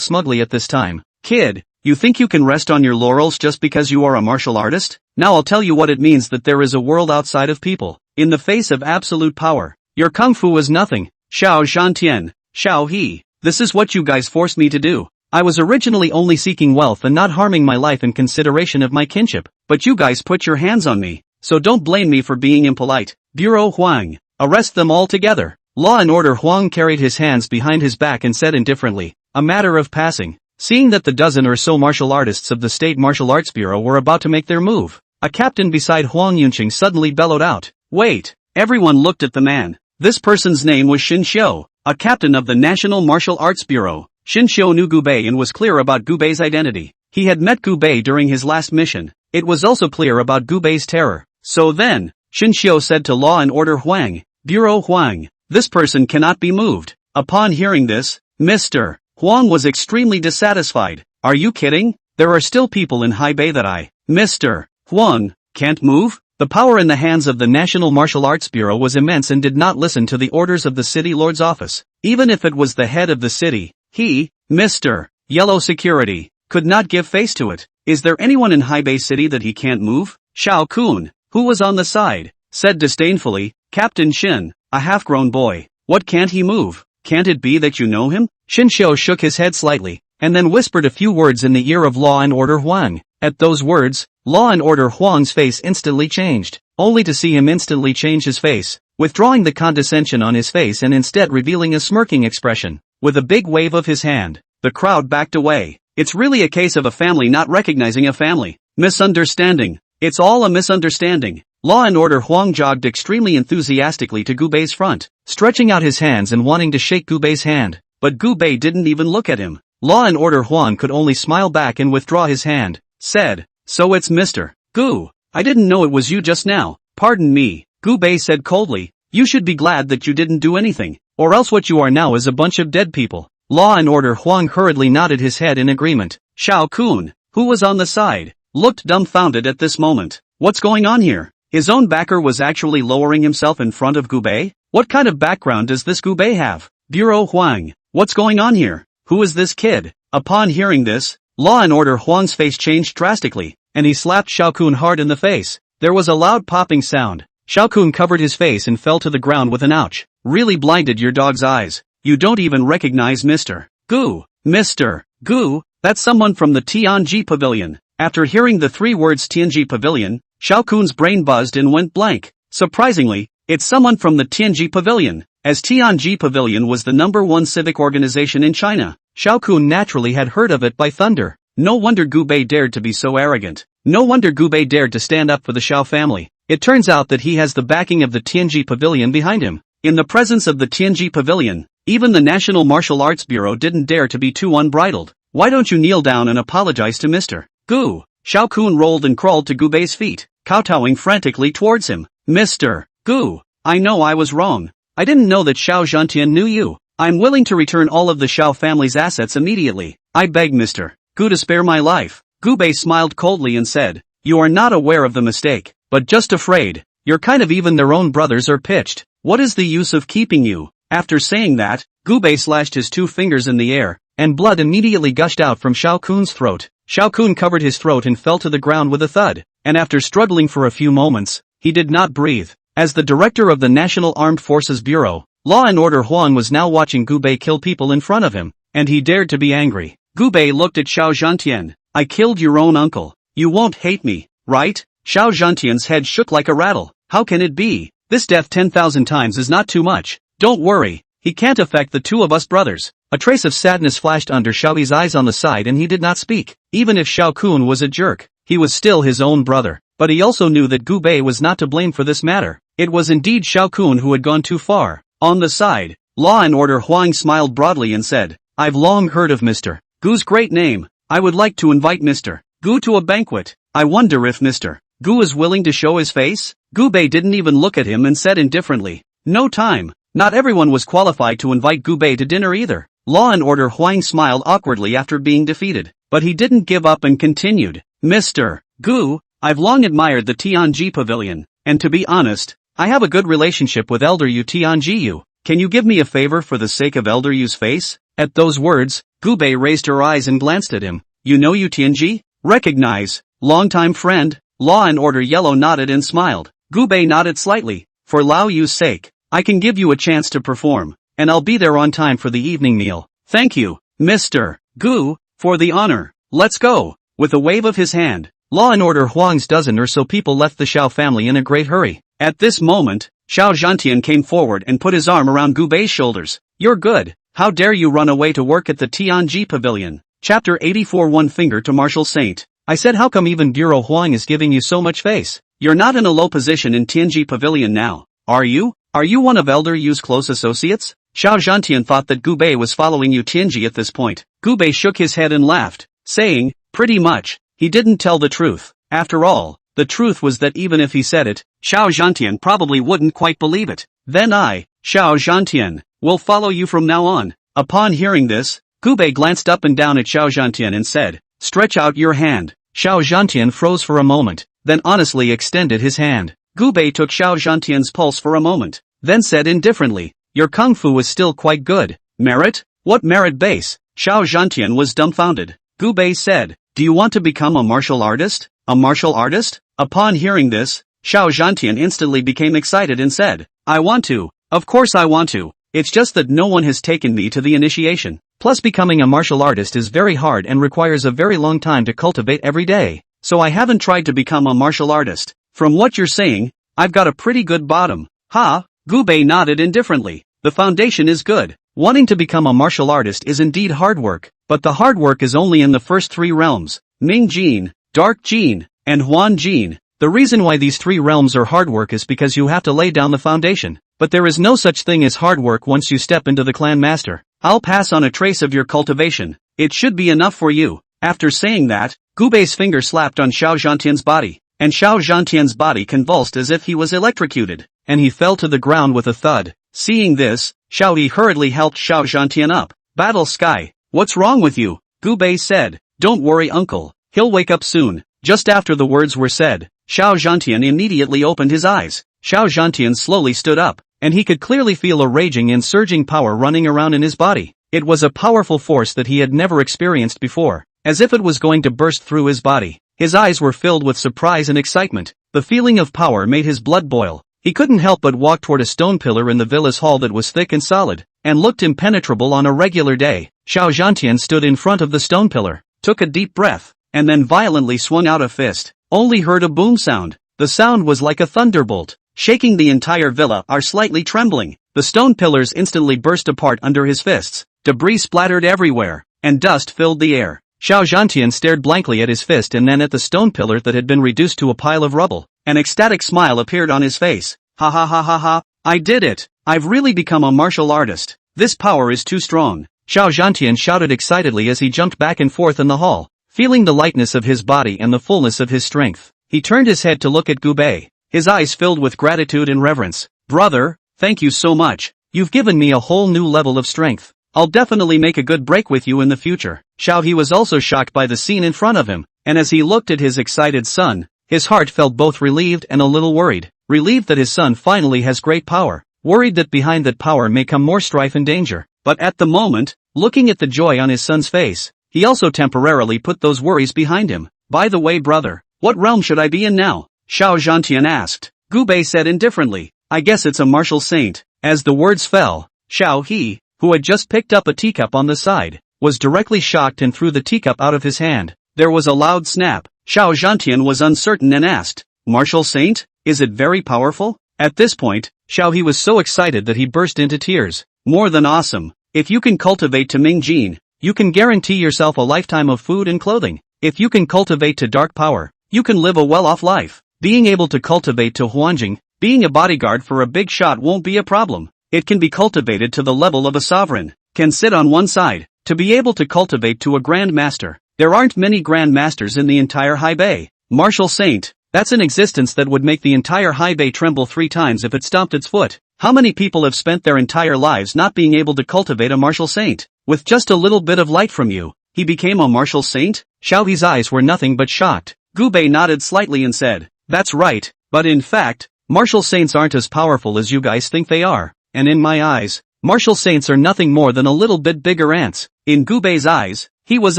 Speaker 1: smugly at this time. "Kid, you think you can rest on your laurels just because you are a martial artist? Now I'll tell you what it means that there is a world outside of people. In the face of absolute power, your kung fu is nothing. Xiao Zhantian, Xiao He, this is what you guys forced me to do. I was originally only seeking wealth and not harming my life in consideration of my kinship, but you guys put your hands on me, so don't blame me for being impolite. Bureau Huang, arrest them all together." Law and Order Huang carried his hands behind his back and said indifferently, "A matter of passing." Seeing that the dozen or so martial artists of the State Martial Arts Bureau were about to make their move, a captain beside Huang Yunqing suddenly bellowed out, "Wait!" Everyone looked at the man. This person's name was Xin Xiu, a captain of the National Martial Arts Bureau. Xin Xiu knew Gubei and was clear about Gubei's identity. He had met Gu Bei during his last mission. It was also clear about Gu Bei's terror. So then, Shin Xiu said to Law and Order Huang, Bureau Huang, this person cannot be moved. Upon hearing this, Mr. Huang was extremely dissatisfied. Are you kidding? There are still people in Hebei that Mr. Huang, can't move? The power in the hands of the National Martial Arts Bureau was immense and did not listen to the orders of the city lord's office. Even if it was the head of the city, he, Mr. Yellow Security, could not give face to it. Is there anyone in Hebei City that he can't move? Xiao Kun, who was on the side, said disdainfully, Captain Shin, a half-grown boy. What can't he move? Can't it be that you know him? Shin Xiu shook his head slightly, and then whispered a few words in the ear of Law and Order Huang. At those words, Law and Order Huang's face instantly changed, only to see him instantly change his face, withdrawing the condescension on his face and instead revealing a smirking expression. With a big wave of his hand, the crowd backed away. It's really a case of a family not recognizing a family. Misunderstanding. It's all a misunderstanding. Law and Order Huang jogged extremely enthusiastically to Gu Bei's front, stretching out his hands and wanting to shake Gu Bei's hand. But Gu Bei didn't even look at him. Law and Order Huang could only smile back and withdraw his hand. Said, so it's Mr. Gu. I didn't know it was you just now. Pardon me, Gu Bei said coldly. You should be glad that you didn't do anything, or else what you are now is a bunch of dead people. Law and Order Huang hurriedly nodded his head in agreement. Xiao Kun, who was on the side, looked dumbfounded at this moment. What's going on here? His own backer was actually lowering himself in front of Gu Bei? What kind of background does this Gu Bei have? Bureau Huang, what's going on here? Who is this kid? Upon hearing this, Law and Order Huang's face changed drastically, and he slapped Xiao Kun hard in the face. There was a loud popping sound. Xiao Kun covered his face and fell to the ground with an ouch. Really blinded your dog's eyes. You don't even recognize Mr. Gu. Mr. Gu, that's someone from the Tianji Pavilion. After hearing the three words Tianji Pavilion, Xiao Kun's brain buzzed and went blank. Surprisingly, it's someone from the Tianji Pavilion. As Tianji Pavilion was the #1 civic organization in China, Xiao Kun naturally had heard of it by thunder. No wonder Gu Bei dared to be so arrogant. No wonder Gu Bei dared to stand up for the Xiao family. It turns out that he has the backing of the Tianji Pavilion behind him. In the presence of the Tianji Pavilion, even the National Martial Arts Bureau didn't dare to be too unbridled. Why don't you kneel down and apologize to Mr. Gu? Xiao Kun rolled and crawled to Gu Bei's feet, kowtowing frantically towards him. Mr. Gu, I know I was wrong. I didn't know that Xiao Zhantian knew you. I'm willing to return all of the Xiao family's assets immediately. I beg Mr. Gu to spare my life. Gu Bei smiled coldly and said, you are not aware of the mistake, but just afraid. You're kind of even their own brothers are pitched. What is the use of keeping you? After saying that, Gu Bei slashed his two fingers in the air, and blood immediately gushed out from Xiao Kun's throat. Xiao Kun covered his throat and fell to the ground with a thud, and after struggling for a few moments, he did not breathe. As the director of the National Armed Forces Bureau, Law and Order Huang was now watching Gu Bei kill people in front of him, and he dared to be angry. Gu Bei looked at Xiao Zhantian. I killed your own uncle. You won't hate me, right? Xiao Zhantian's head shook like a rattle. How can it be? This death 10,000 times is not too much. Don't worry, he can't affect the two of us brothers. A trace of sadness flashed under Xiaoyi's eyes on the side and he did not speak. Even if Xiao Kun was a jerk, he was still his own brother. But he also knew that Gu Bei was not to blame for this matter. It was indeed Xiao Kun who had gone too far. On the side, Law and Order Huang smiled broadly and said, I've long heard of Mr. Gu's great name. I would like to invite Mr. Gu to a banquet. I wonder if Mr. Gu is willing to show his face? Gu Bei didn't even look at him and said indifferently, no time. Not everyone was qualified to invite Gu Bei to dinner either. Law and Order Huang smiled awkwardly after being defeated, but he didn't give up and continued. Mr. Gu, I've long admired the Tianji Pavilion, and to be honest, I have a good relationship with Elder Yu Tianji Yu. Can you give me a favor for the sake of Elder Yu's face? At those words, Gu Bei raised her eyes and glanced at him. You know Yu Tianji? Recognize. Longtime friend. Law and Order Yellow nodded and smiled. Gu Bei nodded slightly. For Lao Yu's sake, I can give you a chance to perform, and I'll be there on time for the evening meal. Thank you, Mr. Gu, for the honor. Let's go. With a wave of his hand, Law and Order Huang's dozen or so people left the Xiao family in a great hurry. At this moment, Xiao Zhantian came forward and put his arm around Gu Bei's shoulders. You're good. How dare you run away to work at the Tianji Pavilion? Chapter 84 One Finger to Martial Saint. I said how come even Bureau Huang is giving you so much face? You're not in a low position in Tianji Pavilion now, are you? Are you one of Elder Yu's close associates? Xiao Zhantian thought that Gu Bei was following Yu Tianji at this point. Gu Bei shook his head and laughed, saying, Pretty much, he didn't tell the truth. After all, the truth was that even if he said it, Xiao Zhantian probably wouldn't quite believe it. Then I, Xiao Zhantian, will follow you from now on. Upon hearing this, Gubei glanced up and down at Xiao Zhantian and said, stretch out your hand. Xiao Zhantian froze for a moment, then honestly extended his hand. Gubei took Xiao Zhantian's pulse for a moment, then said indifferently, your kung fu is still quite good. Merit? What merit base? Xiao Zhantian was dumbfounded. Gubei said, do you want to become a martial artist? A martial artist? Upon hearing this, Xiao Zhantian instantly became excited and said, I want to. Of course I want to. It's just that no one has taken me to the initiation. Plus becoming a martial artist is very hard and requires a very long time to cultivate every day. So I haven't tried to become a martial artist. From what you're saying, I've got a pretty good bottom. Ha! Gubei nodded indifferently. The foundation is good. Wanting to become a martial artist is indeed hard work, but the hard work is only in the first three realms. Ming Jin, Dark Jin, and Huan Jin. The reason why these three realms are hard work is because you have to lay down the foundation. But there is no such thing as hard work once you step into the clan master. I'll pass on a trace of your cultivation. It should be enough for you. After saying that, Gubei's finger slapped on Xiao Zhantian's body, and Xiao Zhantian's body convulsed as if he was electrocuted, and he fell to the ground with a thud. Seeing this, Xiao Yi hurriedly helped Xiao Zhantian up. Battle Sky, what's wrong with you? Gubei said. Don't worry uncle, he'll wake up soon. Just after the words were said, Xiao Zhantian immediately opened his eyes. Xiao Zhantian slowly stood up, and he could clearly feel a raging and surging power running around in his body. It was a powerful force that he had never experienced before, as if it was going to burst through his body. His eyes were filled with surprise and excitement. The feeling of power made his blood boil. He couldn't help but walk toward a stone pillar in the villa's hall that was thick and solid, and looked impenetrable on a regular day. Xiao Zhantian stood in front of the stone pillar, took a deep breath, and then violently swung out a fist. Only heard a boom sound. The sound was like a thunderbolt, shaking the entire villa are slightly trembling. The stone pillars instantly burst apart under his fists. Debris splattered everywhere, and dust filled the air. Xiao Zhantian stared blankly at his fist and then at the stone pillar that had been reduced to a pile of rubble. An ecstatic smile appeared on his face. Ha ha ha ha ha, I did it! I've really become a martial artist. This power is too strong. Xiao Zhantian shouted excitedly as he jumped back and forth in the hall, feeling the lightness of his body and the fullness of his strength. He turned his head to look at Gubei, his eyes filled with gratitude and reverence. Brother, thank you so much. You've given me a whole new level of strength. I'll definitely make a good break with you in the future. Xiao He was also shocked by the scene in front of him, and as he looked at his excited son, his heart felt both relieved and a little worried. Relieved that his son finally has great power, worried that behind that power may come more strife and danger. But at the moment, looking at the joy on his son's face, he also temporarily put those worries behind him. By the way brother, what realm should I be in now? Xiao Zhantian asked. Gubei said indifferently, I guess it's a martial saint. As the words fell, Xiao He, who had just picked up a teacup on the side, was directly shocked and threw the teacup out of his hand. There was a loud snap. Xiao Zhantian was uncertain and asked, Martial saint? Is it very powerful? At this point, Xiao He was so excited that he burst into tears. More than awesome. If you can cultivate to Ming Jin, you can guarantee yourself a lifetime of food and clothing. If you can cultivate to dark power, you can live a well-off life. Being able to cultivate to Huanjing, being a bodyguard for a big shot won't be a problem. It can be cultivated to the level of a sovereign, can sit on one side. To be able to cultivate to a grand master, there aren't many grand masters in the entire High Bay. Martial saint, that's an existence that would make the entire High Bay tremble 3 times if it stomped its foot. How many people have spent their entire lives not being able to cultivate a martial saint? With just a little bit of light from you, he became a martial saint? Xiao He's eyes were nothing but shocked. Gubei nodded slightly and said, that's right, but in fact, martial saints aren't as powerful as you guys think they are, and in my eyes, martial saints are nothing more than a little bit bigger ants. In Gubei's eyes, he was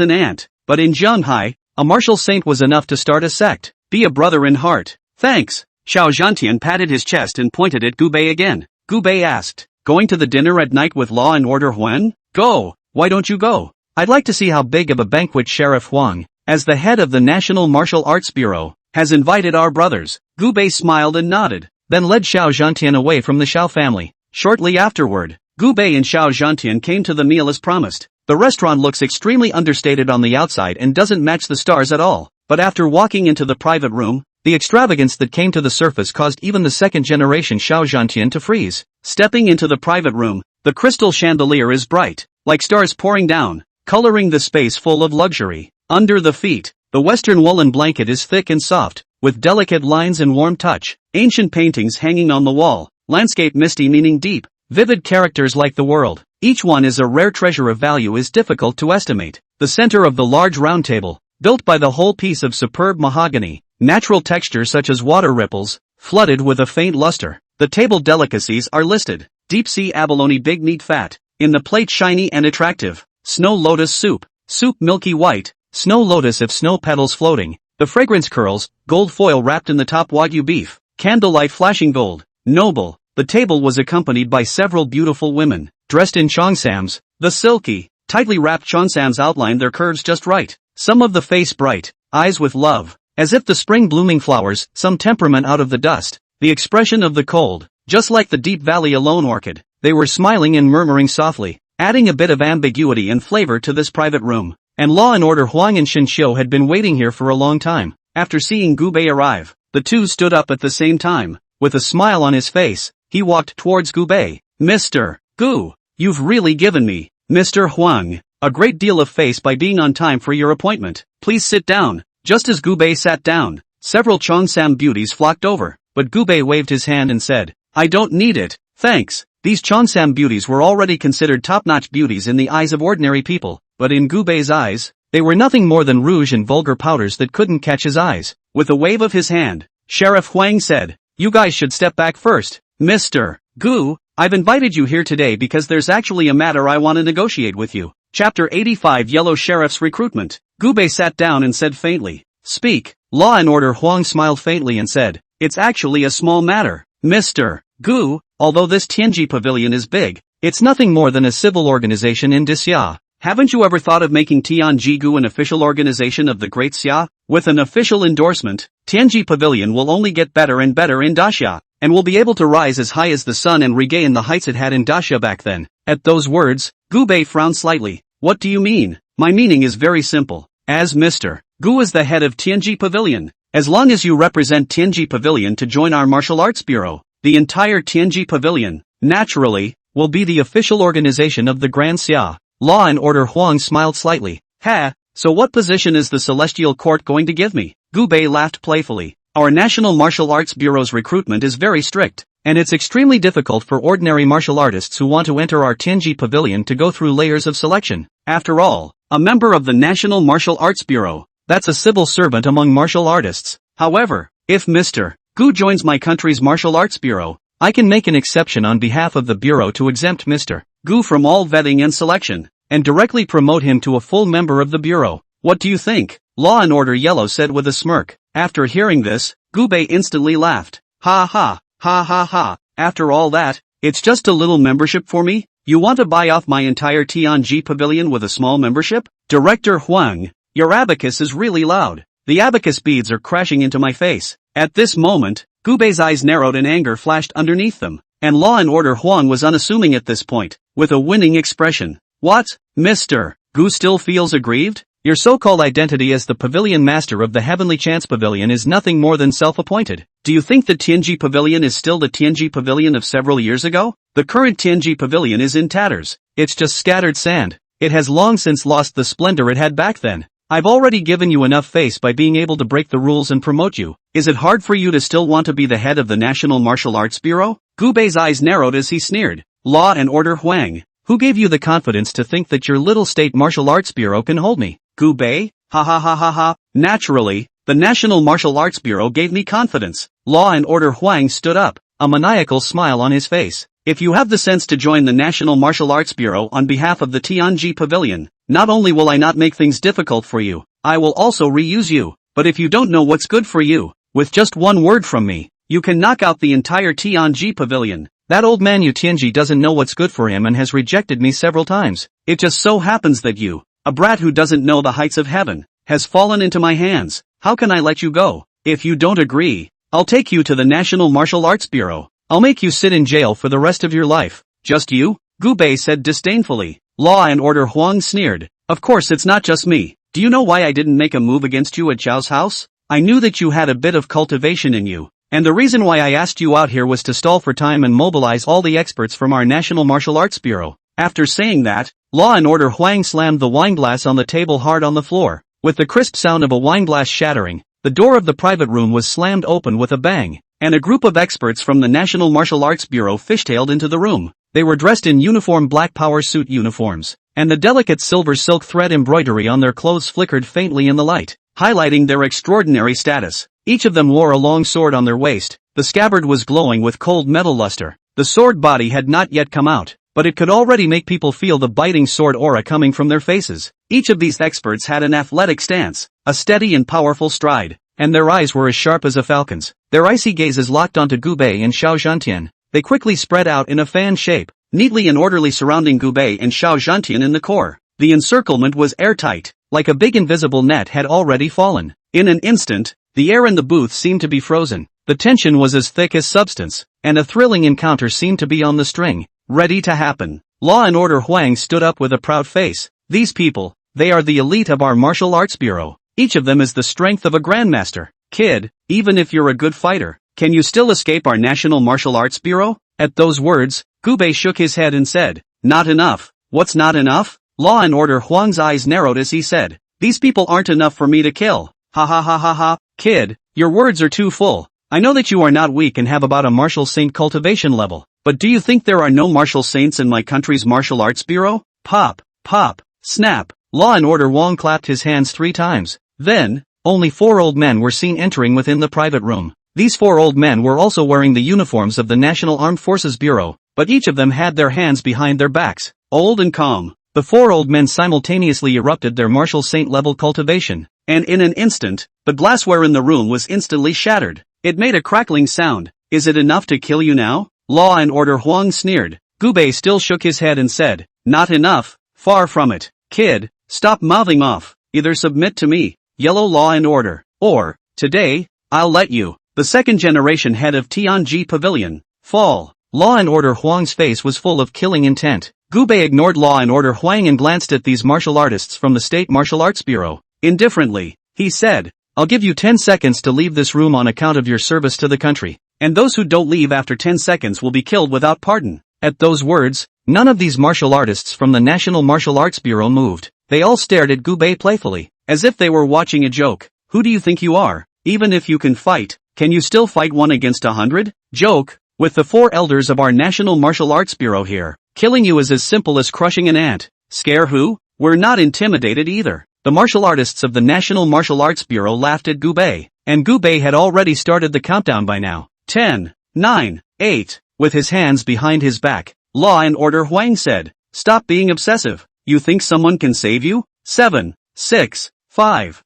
Speaker 1: an ant, but in Zhanghai, a martial saint was enough to start a sect. Be a brother in heart. Thanks. Xiao Zhantian patted his chest and pointed at Gubei again. Gubei asked, going to the dinner at night with Law and Order Huan? Go. Why don't you go? I'd like to see how big of a banquet Sheriff Huang, as the head of the National Martial Arts Bureau, has invited our brothers. Gubei smiled and nodded, then led Xiao Zhantian away from the Xiao family. Shortly afterward, Gubei and Xiao Zhantian came to the meal as promised. The restaurant looks extremely understated on the outside and doesn't match the stars at all. But after walking into the private room, the extravagance that came to the surface caused even the second-generation Xiao Zhantian to freeze. Stepping into the private room, the crystal chandelier is bright, like stars pouring down, coloring the space full of luxury. Under the feet, the Western woolen blanket is thick and soft, with delicate lines and warm touch. Ancient paintings hanging on the wall, landscape misty meaning deep, vivid characters like the world. Each one is a rare treasure of value is difficult to estimate. The center of the large round table, built by the whole piece of superb mahogany, natural texture such as water ripples, flooded with a faint luster. The table delicacies are listed. Deep sea abalone big meat fat, in the plate shiny and attractive. Snow lotus soup, soup milky white, snow lotus if snow petals floating. The fragrance curls, gold foil wrapped in the top wagyu beef, candlelight flashing gold, noble. The table was accompanied by several beautiful women, dressed in cheongsams. The silky, tightly wrapped cheongsams outlined their curves just right. Some of the face bright, eyes with love, as if the spring blooming flowers, some temperament out of the dust. The expression of the cold, just like the deep valley alone orchid. They were smiling and murmuring softly, adding a bit of ambiguity and flavor to this private room. And Law and Order Huang and Shinshio had been waiting here for a long time. After seeing Gubei arrive, the two stood up at the same time. With a smile on his face, he walked towards Gubei. Mr. Gu, you've really given me, Mr. Huang, a great deal of face by being on time for your appointment. Please sit down. Just as Gubei sat down, several cheongsam beauties flocked over, but Gubei waved his hand and said, I don't need it, thanks. These cheongsam beauties were already considered top-notch beauties in the eyes of ordinary people, but in Gubei's eyes, they were nothing more than rouge and vulgar powders that couldn't catch his eyes. With a wave of his hand, Sheriff Huang said, you guys should step back first. Mr. Gu, I've invited you here today because there's actually a matter I want to negotiate with you. Chapter 85 Yellow Sheriff's Recruitment. Gubei sat down and said faintly, speak. Law and Order Huang smiled faintly and said, it's actually a small matter. Mr. Gu, although this Tianji Pavilion is big, it's nothing more than a civil organization in Xia. Haven't you ever thought of making Tianji-gu an official organization of the Great Xia? With an official endorsement, Tianji Pavilion will only get better and better in Daxia, and will be able to rise as high as the sun and regain the heights it had in Daxia back then. At those words, Gubei frowned slightly. What do you mean? My meaning is very simple. As Mr. Gu is the head of Tianji Pavilion, as long as you represent Tianji Pavilion to join our martial arts bureau, the entire Tianji Pavilion, naturally, will be the official organization of the Grand Xia. Law and Order Huang smiled slightly. Ha, so what position is the Celestial Court going to give me? Gubei laughed playfully. Our National Martial Arts Bureau's recruitment is very strict, and it's extremely difficult for ordinary martial artists who want to enter our Tianji Pavilion to go through layers of selection. After all, a member of the National Martial Arts Bureau, that's a civil servant among martial artists. However, if Mr. Gu joins my country's martial arts bureau, I can make an exception on behalf of the bureau to exempt Mr. Gu from all vetting and selection, and directly promote him to a full member of the bureau. What do you think? Law and Order Yellow said with a smirk. After hearing this, Gubei instantly laughed. Ha ha, ha ha ha, after all that, it's just a little membership for me? You want to buy off my entire Tianji Pavilion with a small membership? Director Huang, your abacus is really loud. The abacus beads are crashing into my face. At this moment, Gubei's eyes narrowed and anger flashed underneath them, and Law and Order Huang was unassuming at this point, with a winning expression. What? Mr. Gu still feels aggrieved? Your so-called identity as the pavilion master of the Heavenly Chance Pavilion is nothing more than self-appointed. Do you think the Tianji Pavilion is still the Tianji Pavilion of several years ago? The current Tianji Pavilion is in tatters. It's just scattered sand. It has long since lost the splendor it had back then. I've already given you enough face by being able to break the rules and promote you. Is it hard for you to still want to be the head of the National Martial Arts Bureau? Gubei's eyes narrowed as he sneered. Law and Order Huang, who gave you the confidence to think that your little state martial arts bureau can hold me? Gubei? Ha ha ha ha ha. Naturally, the National Martial Arts Bureau gave me confidence. Law and Order Huang stood up, a maniacal smile on his face. If you have the sense to join the National Martial Arts Bureau on behalf of the Tianji Pavilion, not only will I not make things difficult for you, I will also reuse you. But if you don't know what's good for you, with just one word from me, you can knock out the entire Tianji Pavilion. That old man Yu Tianji doesn't know what's good for him and has rejected me several times. It just so happens that you, a brat who doesn't know the heights of heaven, has fallen into my hands. How can I let you go? If you don't agree, I'll take you to the National Martial Arts Bureau. I'll make you sit in jail for the rest of your life. Just you? Gubei said disdainfully. Law and Order Huang sneered. Of course it's not just me. Do you know why I didn't make a move against you at Zhao's house? I knew that you had a bit of cultivation in you. And the reason why I asked you out here was to stall for time and mobilize all the experts from our National Martial Arts Bureau. After saying that, Law and Order Huang slammed the wineglass on the table hard on the floor. With the crisp sound of a wine glass shattering, the door of the private room was slammed open with a bang, and a group of experts from the National Martial Arts Bureau fishtailed into the room. They were dressed in uniform black power suit uniforms, and the delicate silver silk thread embroidery on their clothes flickered faintly in the light, highlighting their extraordinary status. Each of them wore a long sword on their waist. The scabbard was glowing with cold metal luster. The sword body had not yet come out, but it could already make people feel the biting sword aura coming from their faces. Each of these experts had an athletic stance, a steady and powerful stride, and their eyes were as sharp as a falcon's. Their icy gazes locked onto Gu Bei and Xiao Zhantian. They quickly spread out in a fan shape, neatly and orderly surrounding Gu Bei and Xiao Zhantian in the core. The encirclement was airtight, like a big invisible net had already fallen. In an instant, the air in the booth seemed to be frozen. The tension was as thick as substance, and a thrilling encounter seemed to be on the string, ready to happen. Law and Order Huang stood up with a proud face. These people, they are the elite of our martial arts bureau. Each of them is the strength of a grandmaster. Kid, even if you're a good fighter, can you still escape our National Martial Arts Bureau? At those words, Gu Bei shook his head and said, not enough. What's not enough? Law and Order Huang's eyes narrowed as he said, these people aren't enough for me to kill. Ha ha ha ha ha. Kid, your words are too full. I know that you are not weak and have about a martial saint cultivation level, but do you think there are no martial saints in my country's martial arts bureau? Pop, pop, snap. Law and Order Huang clapped his hands 3 times. Then, only 4 old men were seen entering within the private room. These 4 old men were also wearing the uniforms of the National Armed Forces Bureau, but each of them had their hands behind their backs. Old and calm, the 4 old men simultaneously erupted their martial saint level cultivation, and in an instant, the glassware in the room was instantly shattered. It made a crackling sound. Is it enough to kill you now? Law and Order Huang sneered. Gu Bei still shook his head and said, not enough, far from it. Kid, stop mouthing off. Either submit to me, Yellow Law and Order, or, today, I'll let you, the second generation head of Tianji Pavilion, fall. Law and Order Huang's face was full of killing intent. Gu Bei ignored Law and Order Huang and glanced at these martial artists from the State Martial Arts Bureau. Indifferently, he said, I'll give you 10 seconds to leave this room on account of your service to the country, and those who don't leave after 10 seconds will be killed without pardon. At those words, none of these martial artists from the National Martial Arts Bureau moved. They all stared at Gu Bei playfully, as if they were watching a joke. Who do you think you are? Even if you can fight, can you still fight 1 against 100? Joke, with the 4 elders of our National Martial Arts Bureau here, killing you is as simple as crushing an ant. Scare who? We're not intimidated either. The martial artists of the National Martial Arts Bureau laughed at Gu Bei, and Gu Bei had already started the countdown by now. 10, 9, 8. With his hands behind his back, Law and Order Huang said, stop being obsessive. You think someone can save you? 7, 6, 5.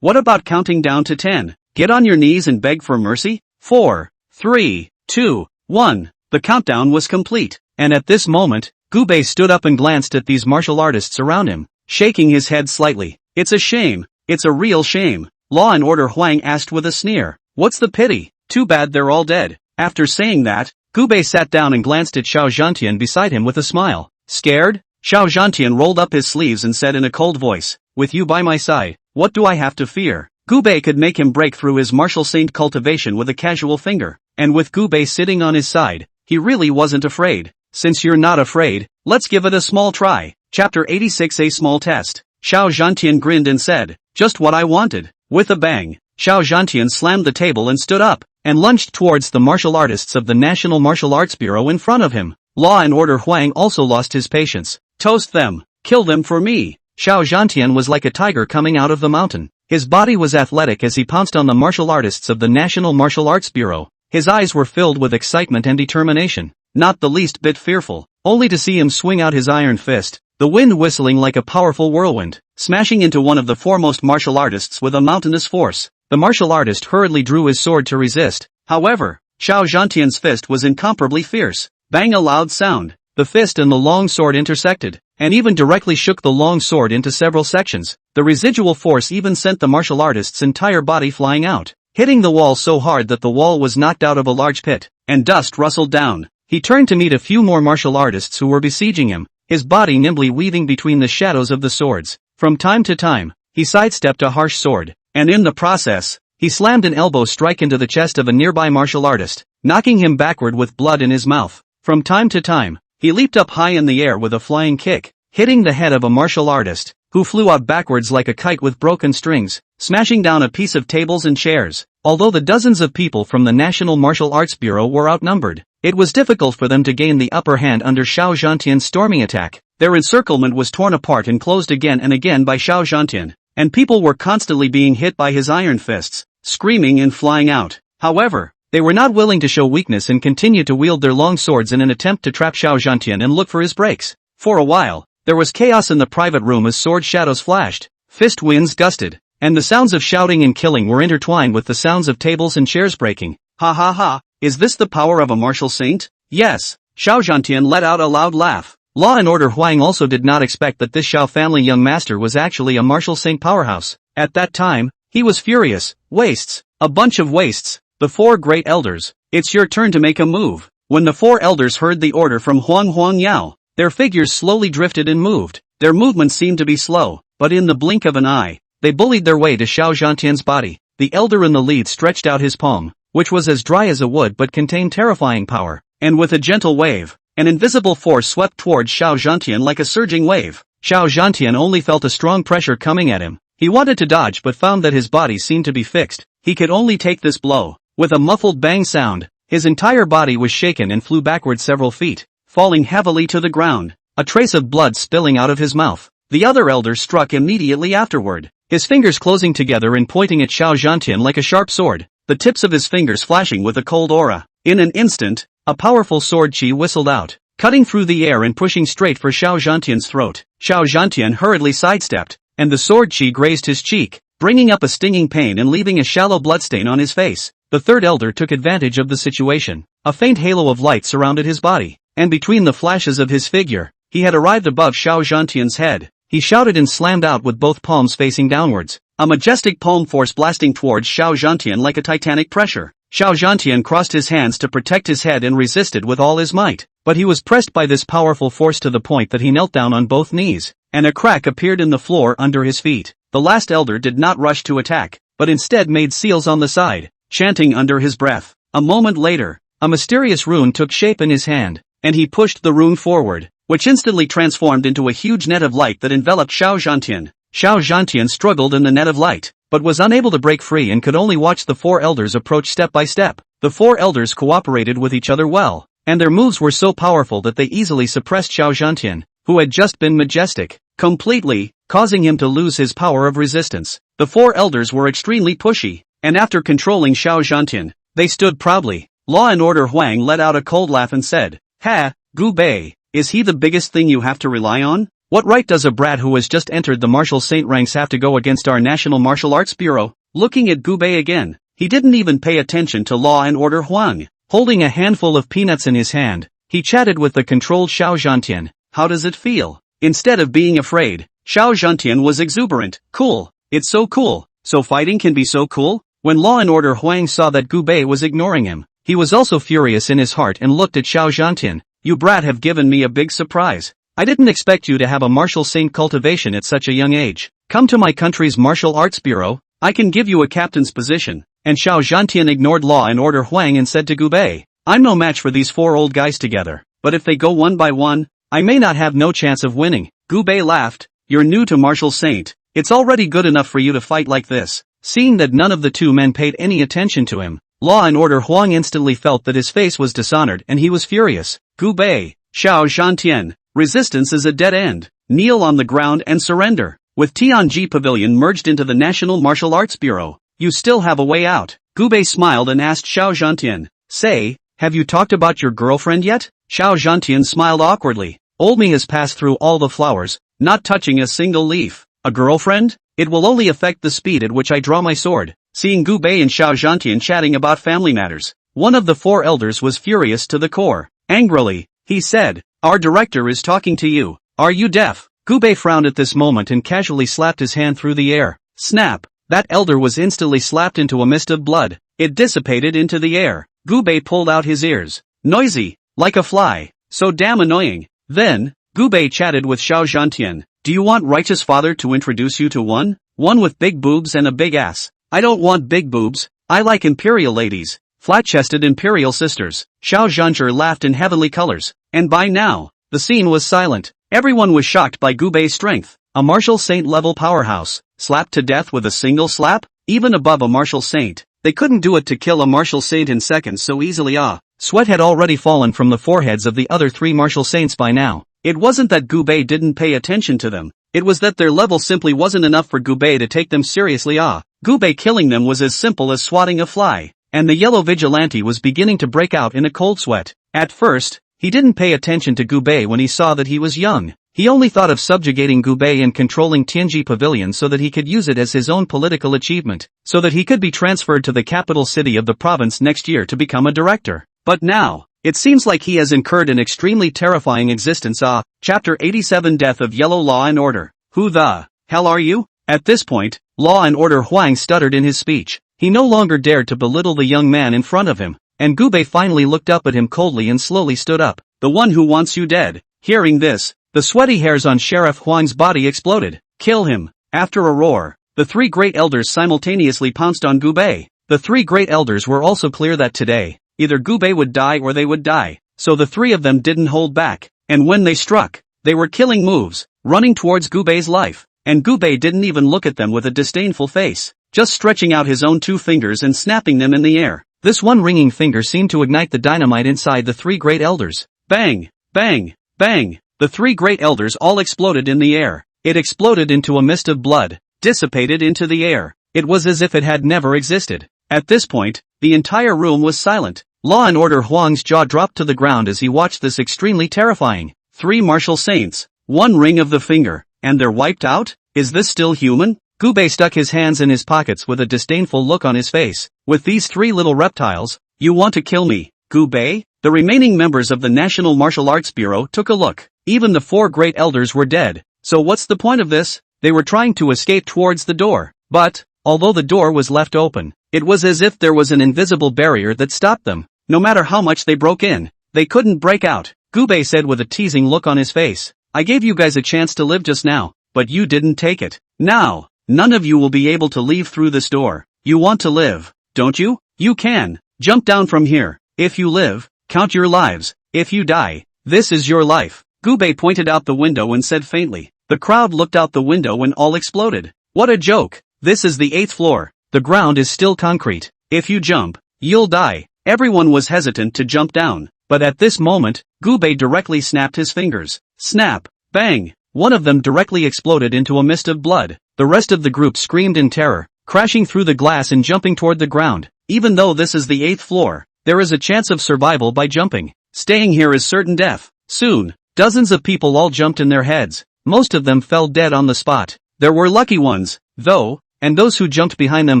Speaker 1: What about counting down to 10? Get on your knees and beg for mercy? 4, 3, 2, 1. The countdown was complete, and at this moment, Gu Bei stood up and glanced at these martial artists around him, shaking his head slightly. It's a shame. It's a real shame. Law and Order Huang asked with a sneer. What's the pity? Too bad they're all dead. After saying that, Gu Bei sat down and glanced at Xiao Zhantian beside him with a smile. Scared? Xiao Zhantian rolled up his sleeves and said in a cold voice, with you by my side, what do I have to fear? Gu Bei could make him break through his martial saint cultivation with a casual finger, and with Gu Bei sitting on his side, he really wasn't afraid. Since you're not afraid, let's give it a small try. Chapter 86, a small test. Xiao Zhantian grinned and said, just what I wanted. With a bang, Xiao Zhantian slammed the table and stood up, and lunged towards the martial artists of the National Martial Arts Bureau in front of him. Law and Order Huang also lost his patience. Toast them. Kill them for me. Xiao Zhantian was like a tiger coming out of the mountain. His body was athletic as he pounced on the martial artists of the National Martial Arts Bureau. His eyes were filled with excitement and determination, not the least bit fearful, only to see him swing out his iron fist, the wind whistling like a powerful whirlwind, smashing into one of the foremost martial artists with a mountainous force. The martial artist hurriedly drew his sword to resist. However, Xiao Zhantian's fist was incomparably fierce. Bang, a loud sound. The fist and the long sword intersected, and even directly shook the long sword into several sections. The residual force even sent the martial artist's entire body flying out, hitting the wall so hard that the wall was knocked out of a large pit, and dust rustled down. He turned to meet a few more martial artists who were besieging him, his body nimbly weaving between the shadows of the swords. From time to time, he sidestepped a harsh sword, and in the process, he slammed an elbow strike into the chest of a nearby martial artist, knocking him backward with blood in his mouth. From time to time, he leaped up high in the air with a flying kick, hitting the head of a martial artist, who flew out backwards like a kite with broken strings, smashing down a piece of tables and chairs. Although the dozens of people from the National Martial Arts Bureau were outnumbered, it was difficult for them to gain the upper hand under Xiao Zhantian's storming attack. Their encirclement was torn apart and closed again and again by Xiao Zhantian, and people were constantly being hit by his iron fists, screaming and flying out. However, they were not willing to show weakness and continued to wield their long swords in an attempt to trap Xiao Zhantian and look for his breaks. For a while, there was chaos in the private room as sword shadows flashed, fist winds gusted, and the sounds of shouting and killing were intertwined with the sounds of tables and chairs breaking. Ha ha ha, is this the power of a martial saint? Yes. Xiao Zhantian let out a loud laugh. Law and Order Huang also did not expect that this Xiao family young master was actually a martial saint powerhouse. At that time, he was furious. Wastes. A bunch of wastes. The four great elders. It's your turn to make a move. When the four elders heard the order from Huang Yao, their figures slowly drifted and moved. Their movements seemed to be slow, but in the blink of an eye, they bullied their way to Xiao Zhantian's body. The elder in the lead stretched out his palm, which was as dry as a wood but contained terrifying power, and with a gentle wave, an invisible force swept towards Xiao Zhantian like a surging wave. Xiao Zhantian only felt a strong pressure coming at him. He wanted to dodge but found that his body seemed to be fixed. He could only take this blow. With a muffled bang sound, his entire body was shaken and flew backward several feet, falling heavily to the ground, a trace of blood spilling out of his mouth. The other elder struck immediately afterward, his fingers closing together and pointing at Xiao Zhantian like a sharp sword, the tips of his fingers flashing with a cold aura. In an instant, a powerful sword chi whistled out, cutting through the air and pushing straight for Xiao Zhantian's throat. Xiao Zhantian hurriedly sidestepped, and the sword chi grazed his cheek, bringing up a stinging pain and leaving a shallow bloodstain on his face. The third elder took advantage of the situation. A faint halo of light surrounded his body, and between the flashes of his figure, he had arrived above Xiao Zhantian's head. He shouted and slammed out with both palms facing downwards, a majestic palm force blasting towards Xiao Zhantian like a titanic pressure. Xiao Zhantian crossed his hands to protect his head and resisted with all his might, but he was pressed by this powerful force to the point that he knelt down on both knees, and a crack appeared in the floor under his feet. The last elder did not rush to attack, but instead made seals on the side, chanting under his breath. A moment later, a mysterious rune took shape in his hand, and he pushed the rune forward, which instantly transformed into a huge net of light that enveloped Xiao Zhantian. Xiao Zhantian struggled in the net of light, but was unable to break free and could only watch the four elders approach step by step. The four elders cooperated with each other well, and their moves were so powerful that they easily suppressed Xiao Zhantian, who had just been majestic, completely, causing him to lose his power of resistance. The four elders were extremely pushy, and after controlling Xiao Zhantian, they stood proudly. Law and Order Huang let out a cold laugh and said, "Ha, Gu Bei, is he the biggest thing you have to rely on? What right does a brat who has just entered the martial saint ranks have to go against our National Martial Arts Bureau?" Looking at Gu Bei again, he didn't even pay attention to Law and Order Huang. Holding a handful of peanuts in his hand, he chatted with the controlled Xiao Zhantian. "How does it feel?" Instead of being afraid, Xiao Zhantian was exuberant. "Cool, it's so cool, so fighting can be so cool?" When Law and Order Huang saw that Gu Bei was ignoring him, he was also furious in his heart and looked at Xiao Zhantian. "You brat have given me a big surprise. I didn't expect you to have a martial saint cultivation at such a young age. Come to my country's martial arts bureau, I can give you a captain's position." And Xiao Zhantian ignored Law and Order Huang and said to Gu Bei, "I'm no match for these four old guys together, but if they go one by one, I may not have no chance of winning." Gu Bei laughed. "You're new to martial saint. It's already good enough for you to fight like this." Seeing that none of the two men paid any attention to him, Law and Order Huang instantly felt that his face was dishonored and he was furious. "Gu Bei, Xiao Zhantian, resistance is a dead end. Kneel on the ground and surrender." With Tianji Pavilion merged into the National Martial Arts Bureau, you still have a way out. Gu Bei smiled and asked Xiao Zhantian, "Say, have you talked about your girlfriend yet?" Xiao Zhantian smiled awkwardly. "Old me has passed through all the flowers, not touching a single leaf. A girlfriend? It will only affect the speed at which I draw my sword." Seeing Gu Bei and Xiao Zhantian chatting about family matters, one of the four elders was furious to the core. Angrily, he said, "Our director is talking to you. Are you deaf?" Gu Bei frowned at this moment and casually slapped his hand through the air. Snap! That elder was instantly slapped into a mist of blood. It dissipated into the air. Gu Bei pulled out his ears. Noisy, like a fly, so damn annoying. Then, Gu Bei chatted with Xiao Zhantian. "Do you want righteous father to introduce you to one? One with big boobs and a big ass." "I don't want big boobs, I like imperial ladies, flat-chested imperial sisters." Xiao Zhantian laughed in heavenly colors, and by now, the scene was silent. Everyone was shocked by Gu Bei's strength. a martial saint-level powerhouse, slapped to death with a single slap? Even above a martial saint, they couldn't do it to kill a martial saint in seconds so easily. Sweat had already fallen from the foreheads of the other 3 martial saints by now. It wasn't that Gubei didn't pay attention to them, it was that their level simply wasn't enough for Gubei to take them seriously. Gubei killing them was as simple as swatting a fly, and the yellow vigilante was beginning to break out in a cold sweat. At first, he didn't pay attention to Gubei when he saw that he was young. He only thought of subjugating Gubei and controlling Tianji Pavilion so that he could use it as his own political achievement, so that he could be transferred to the capital city of the province next year to become a director. But now, it seems like he has incurred an extremely terrifying existence. Chapter 87 Death of Yellow Law and Order. Who the hell are you? At this point, Law and Order Huang stuttered in his speech. He no longer dared to belittle the young man in front of him, and Gubei finally looked up at him coldly and slowly stood up. The one who wants you dead. Hearing this, the sweaty hairs on Sheriff Huang's body exploded. Kill him. After a roar, the 3 great elders simultaneously pounced on Gubei. The 3 great elders were also clear that today, either Gubei would die or they would die, so the 3 of them didn't hold back, and when they struck, they were killing moves, running towards Gubei's life, and Gubei didn't even look at them with a disdainful face, just stretching out his own 2 fingers and snapping them in the air. This one ringing finger seemed to ignite the dynamite inside the 3 great elders. Bang! Bang! Bang! The 3 great elders all exploded in the air. It exploded into a mist of blood, dissipated into the air. It was as if it had never existed. At this point, the entire room was silent. Law and Order Huang's jaw dropped to the ground as he watched this extremely terrifying. 3 martial saints, 1 ring of the finger, and they're wiped out? Is this still human? Gubei stuck his hands in his pockets with a disdainful look on his face. With these 3 little reptiles, you want to kill me, Gubei? The remaining members of the National Martial Arts Bureau took a look. Even the 4 great elders were dead. So what's the point of this? They were trying to escape towards the door. But, although the door was left open, it was as if there was an invisible barrier that stopped them. No matter how much they broke in, they couldn't break out. Gubei said with a teasing look on his face. I gave you guys a chance to live just now, but you didn't take it. Now, none of you will be able to leave through this door. You want to live, don't you? You can. Jump down from here. If you live, count your lives. If you die, this is your life. Gubei pointed out the window and said faintly. The crowd looked out the window and all exploded. What a joke. This is the 8th floor. The ground is still concrete. If you jump, you'll die. Everyone was hesitant to jump down, but at this moment, Gubei directly snapped his fingers. Snap! Bang! One of them directly exploded into a mist of blood. The rest of the group screamed in terror, crashing through the glass and jumping toward the ground. Even though this is the 8th floor, there is a chance of survival by jumping. Staying here is certain death. Soon, dozens of people all jumped in their heads. Most of them fell dead on the spot. There were lucky ones, though, and those who jumped behind them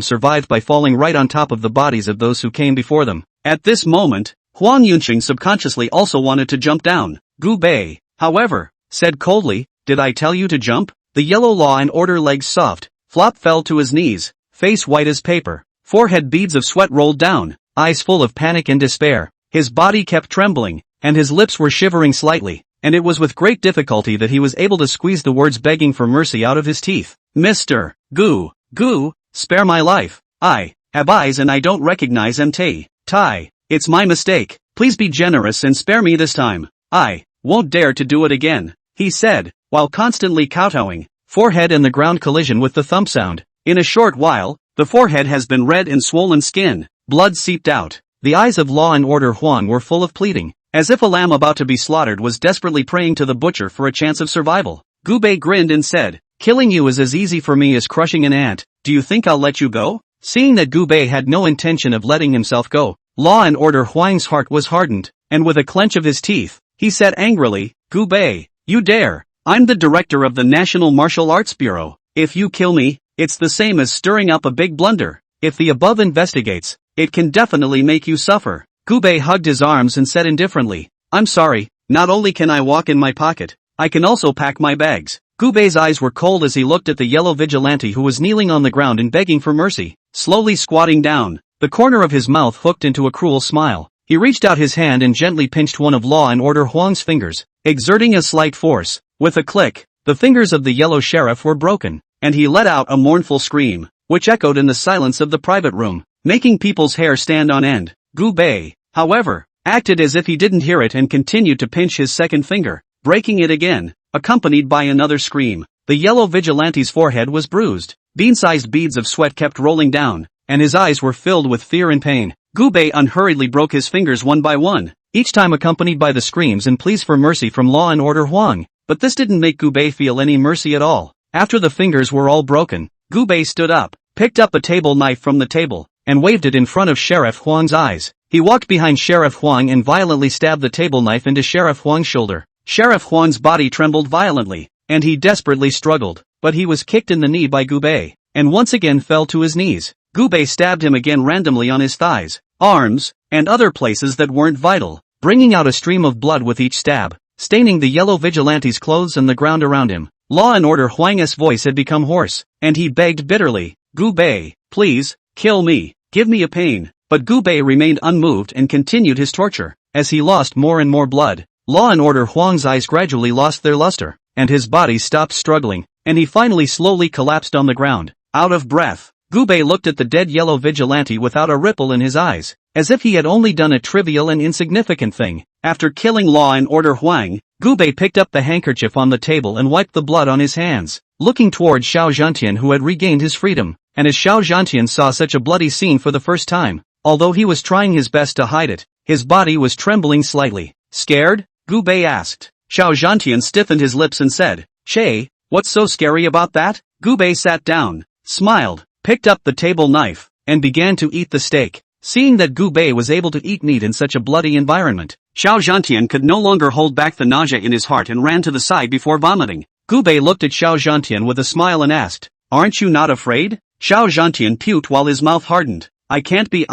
Speaker 1: survived by falling right on top of the bodies of those who came before them. At this moment, Huang Yunqing subconsciously also wanted to jump down. Gubei, however, said coldly, did I tell you to jump? The yellow Law and Order legs soft, Flop fell to his knees, face white as paper, forehead beads of sweat rolled down, eyes full of panic and despair. His body kept trembling, and his lips were shivering slightly, and it was with great difficulty that he was able to squeeze the words begging for mercy out of his teeth. Mr. Gu, spare my life. I have eyes and I don't recognize MT. Tai, it's my mistake. Please be generous and spare me this time. I won't dare to do it again, he said, while constantly kowtowing, forehead and the ground collision with the thump sound. In a short while, the forehead has been red and swollen skin, blood seeped out. The eyes of Law and Order Huang were full of pleading, as if a lamb about to be slaughtered was desperately praying to the butcher for a chance of survival. Gubei grinned and said, killing you is as easy for me as crushing an ant. Do you think I'll let you go? Seeing that Gubei had no intention of letting himself go, Law and Order Huang's heart was hardened, and with a clench of his teeth, he said angrily, Gubei, you dare. I'm the director of the National Martial Arts Bureau. If you kill me, it's the same as stirring up a big blunder. If the above investigates, it can definitely make you suffer. Gubei hugged his arms and said indifferently, I'm sorry, not only can I walk in my pocket, I can also pack my bags. Gubei's eyes were cold as he looked at the yellow vigilante who was kneeling on the ground and begging for mercy. Slowly squatting down, the corner of his mouth hooked into a cruel smile. He reached out his hand and gently pinched one of Law and Order Huang's fingers, exerting a slight force. With a click, the fingers of the yellow sheriff were broken, and he let out a mournful scream, which echoed in the silence of the private room, making people's hair stand on end. Gubei, however, acted as if he didn't hear it and continued to pinch his second finger, breaking it again, accompanied by another scream. The yellow vigilante's forehead was bruised. Bean-sized beads of sweat kept rolling down, and his eyes were filled with fear and pain. Gubei unhurriedly broke his fingers one by one, each time accompanied by the screams and pleas for mercy from Law and Order Huang. But this didn't make Gubei feel any mercy at all. After the fingers were all broken, Gubei stood up, picked up a table knife from the table, and waved it in front of Sheriff Huang's eyes. He walked behind Sheriff Huang and violently stabbed the table knife into Sheriff Huang's shoulder. Sheriff Huang's body trembled violently, and he desperately struggled, but he was kicked in the knee by Gubei, and once again fell to his knees. Gubei stabbed him again randomly on his thighs, arms, and other places that weren't vital, bringing out a stream of blood with each stab, staining the yellow vigilante's clothes and the ground around him. Law and Order Huang's voice had become hoarse, and he begged bitterly, "Gubei, please, kill me, give me a pain." But Gubei remained unmoved and continued his torture. As he lost more and more blood, Law and Order Huang's eyes gradually lost their luster, and his body stopped struggling, and he finally slowly collapsed on the ground. Out of breath, Gubei looked at the dead yellow vigilante without a ripple in his eyes, as if he had only done a trivial and insignificant thing. After killing Law and Order Huang, Gubei picked up the handkerchief on the table and wiped the blood on his hands, looking toward Xiao Zhantian, who had regained his freedom. And as Xiao Zhantian saw such a bloody scene for the first time, although he was trying his best to hide it, his body was trembling slightly. "Scared?" Gubei asked. Xiao Zhantian stiffened his lips and said, "Shay, what's so scary about that?" Gubei sat down, smiled, picked up the table knife, and began to eat the steak. Seeing that Gubei was able to eat meat in such a bloody environment, Xiao Zhantian could no longer hold back the nausea in his heart and ran to the side before vomiting. Gubei looked at Xiao Zhantian with a smile and asked, "Aren't you not afraid?" Xiao Zhantian puked while his mouth hardened. "I can't be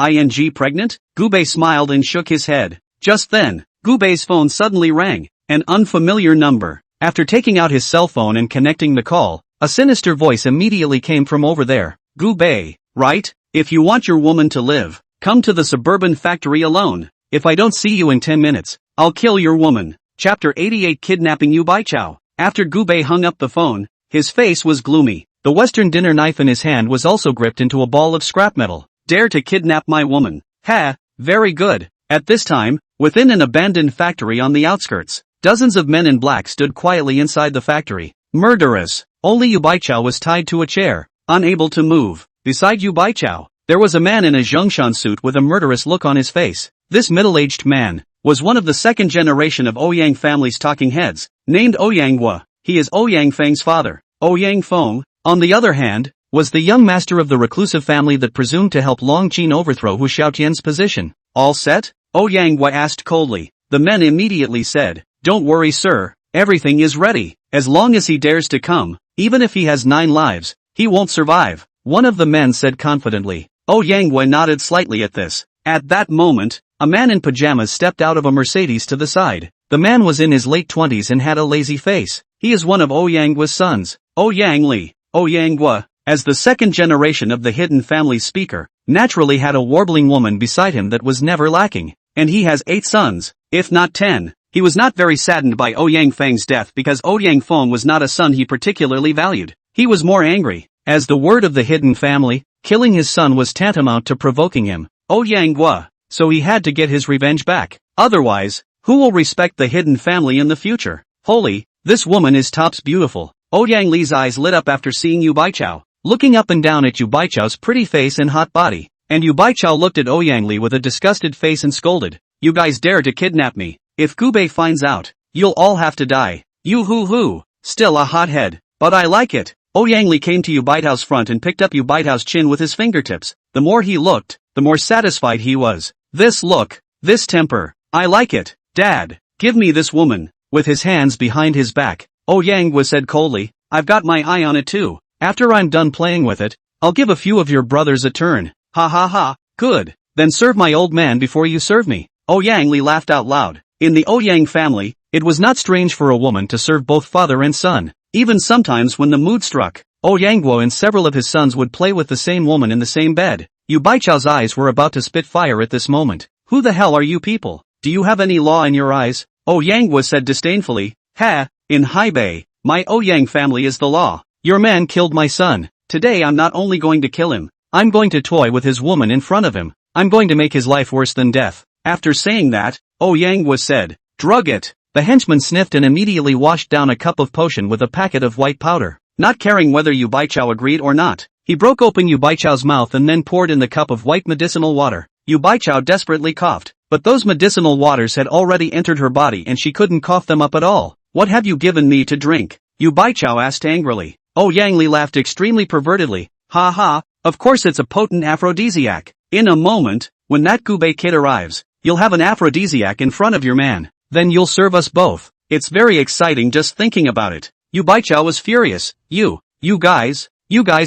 Speaker 1: pregnant?" Gubei smiled and shook his head. Just then, Gubei's phone suddenly rang, an unfamiliar number. After taking out his cell phone and connecting the call, a sinister voice immediately came from over there. "Gubei, right? If you want your woman to live, come to the suburban factory alone. If I don't see you in 10 minutes, I'll kill your woman." Chapter 88 Kidnapping Yu Baichao. After Gubei hung up the phone, his face was gloomy. The Western dinner knife in his hand was also gripped into a ball of scrap metal. "Dare to kidnap my woman? Ha, very good." At this time, within an abandoned factory on the outskirts, dozens of men in black stood quietly inside the factory. Murderous. Only Yu Baichao was tied to a chair, unable to move. Beside Yu Baichao, there was a man in a Zhongshan suit with a murderous look on his face. This middle-aged man was one of the second generation of Ouyang family's talking heads, named Ouyang Hua. He is Ouyang Feng's father. Ouyang Feng, on the other hand, was the young master of the reclusive family that presumed to help Long Qin overthrow Hu Xiaotian's position. "All set?" Ouyang Hua asked coldly. The men immediately said, "Don't worry, sir, everything is ready. As long as he dares to come, even if he has 9 lives, he won't survive," one of the men said confidently. Ouyang Hua nodded slightly at this. At that moment, a man in pajamas stepped out of a Mercedes to the side. The man was in his late 20s and had a lazy face. He is one of Ouyang Hua's sons, Ouyang Li. Ouyang Hua, as the second generation of the hidden family's speaker, naturally had a warbling woman beside him that was never lacking. And he has 8 sons, if not 10. He was not very saddened by Ouyang Feng's death because Ouyang Feng was not a son he particularly valued. He was more angry. As the word of the hidden family, killing his son was tantamount to provoking him, Ouyang Hua, so he had to get his revenge back. Otherwise, who will respect the hidden family in the future? Holy, this woman is tops beautiful. Ouyang Li's eyes lit up after seeing Yu Baichao, looking up and down at Yu Baichao's pretty face and hot body. And Yu Baichao looked at Ouyang Li with a disgusted face and scolded, "You guys dare to kidnap me. If Gubei finds out, you'll all have to die." "You hoo-hoo, still a hothead, but I like it." Ouyang Li came to Yu Baichao's front and picked up Yu Baichao's chin with his fingertips. The more he looked, the more satisfied he was. "This look, this temper, I like it. Dad, give me this woman." With his hands behind his back, Ouyang Hua said coldly, "I've got my eye on it too. After I'm done playing with it, I'll give a few of your brothers a turn." "Ha ha ha, good, then serve my old man before you serve me." Ouyang Li laughed out loud. In the Ouyang family, it was not strange for a woman to serve both father and son. Even sometimes when the mood struck, Ouyang Hua and several of his sons would play with the same woman in the same bed. Yu Baichao's eyes were about to spit fire at this moment. "Who the hell are you people? Do you have any law in your eyes?" Ouyang Hua said disdainfully. "Ha, in Haibei, my Ouyang family is the law. Your man killed my son. Today I'm not only going to kill him, I'm going to toy with his woman in front of him. I'm going to make his life worse than death." After saying that, Ouyang Hua said, "Drug it." The henchman sniffed and immediately washed down a cup of potion with a packet of white powder. not caring whether Yu Baichao agreed or not. He broke open Yu Baichao's mouth and then poured in the cup of white medicinal water. Yu Baichao desperately coughed, but those medicinal waters had already entered her body and she couldn't cough them up at all. What have you given me to drink? Yu Baichao asked angrily. Oh, Yang Li laughed extremely pervertedly. Ha ha, of course it's a potent aphrodisiac. In a moment, when that Gubei kid arrives, you'll have an aphrodisiac in front of your man. Then you'll serve us both. It's very exciting just thinking about it. Yu Baichao was furious. You guys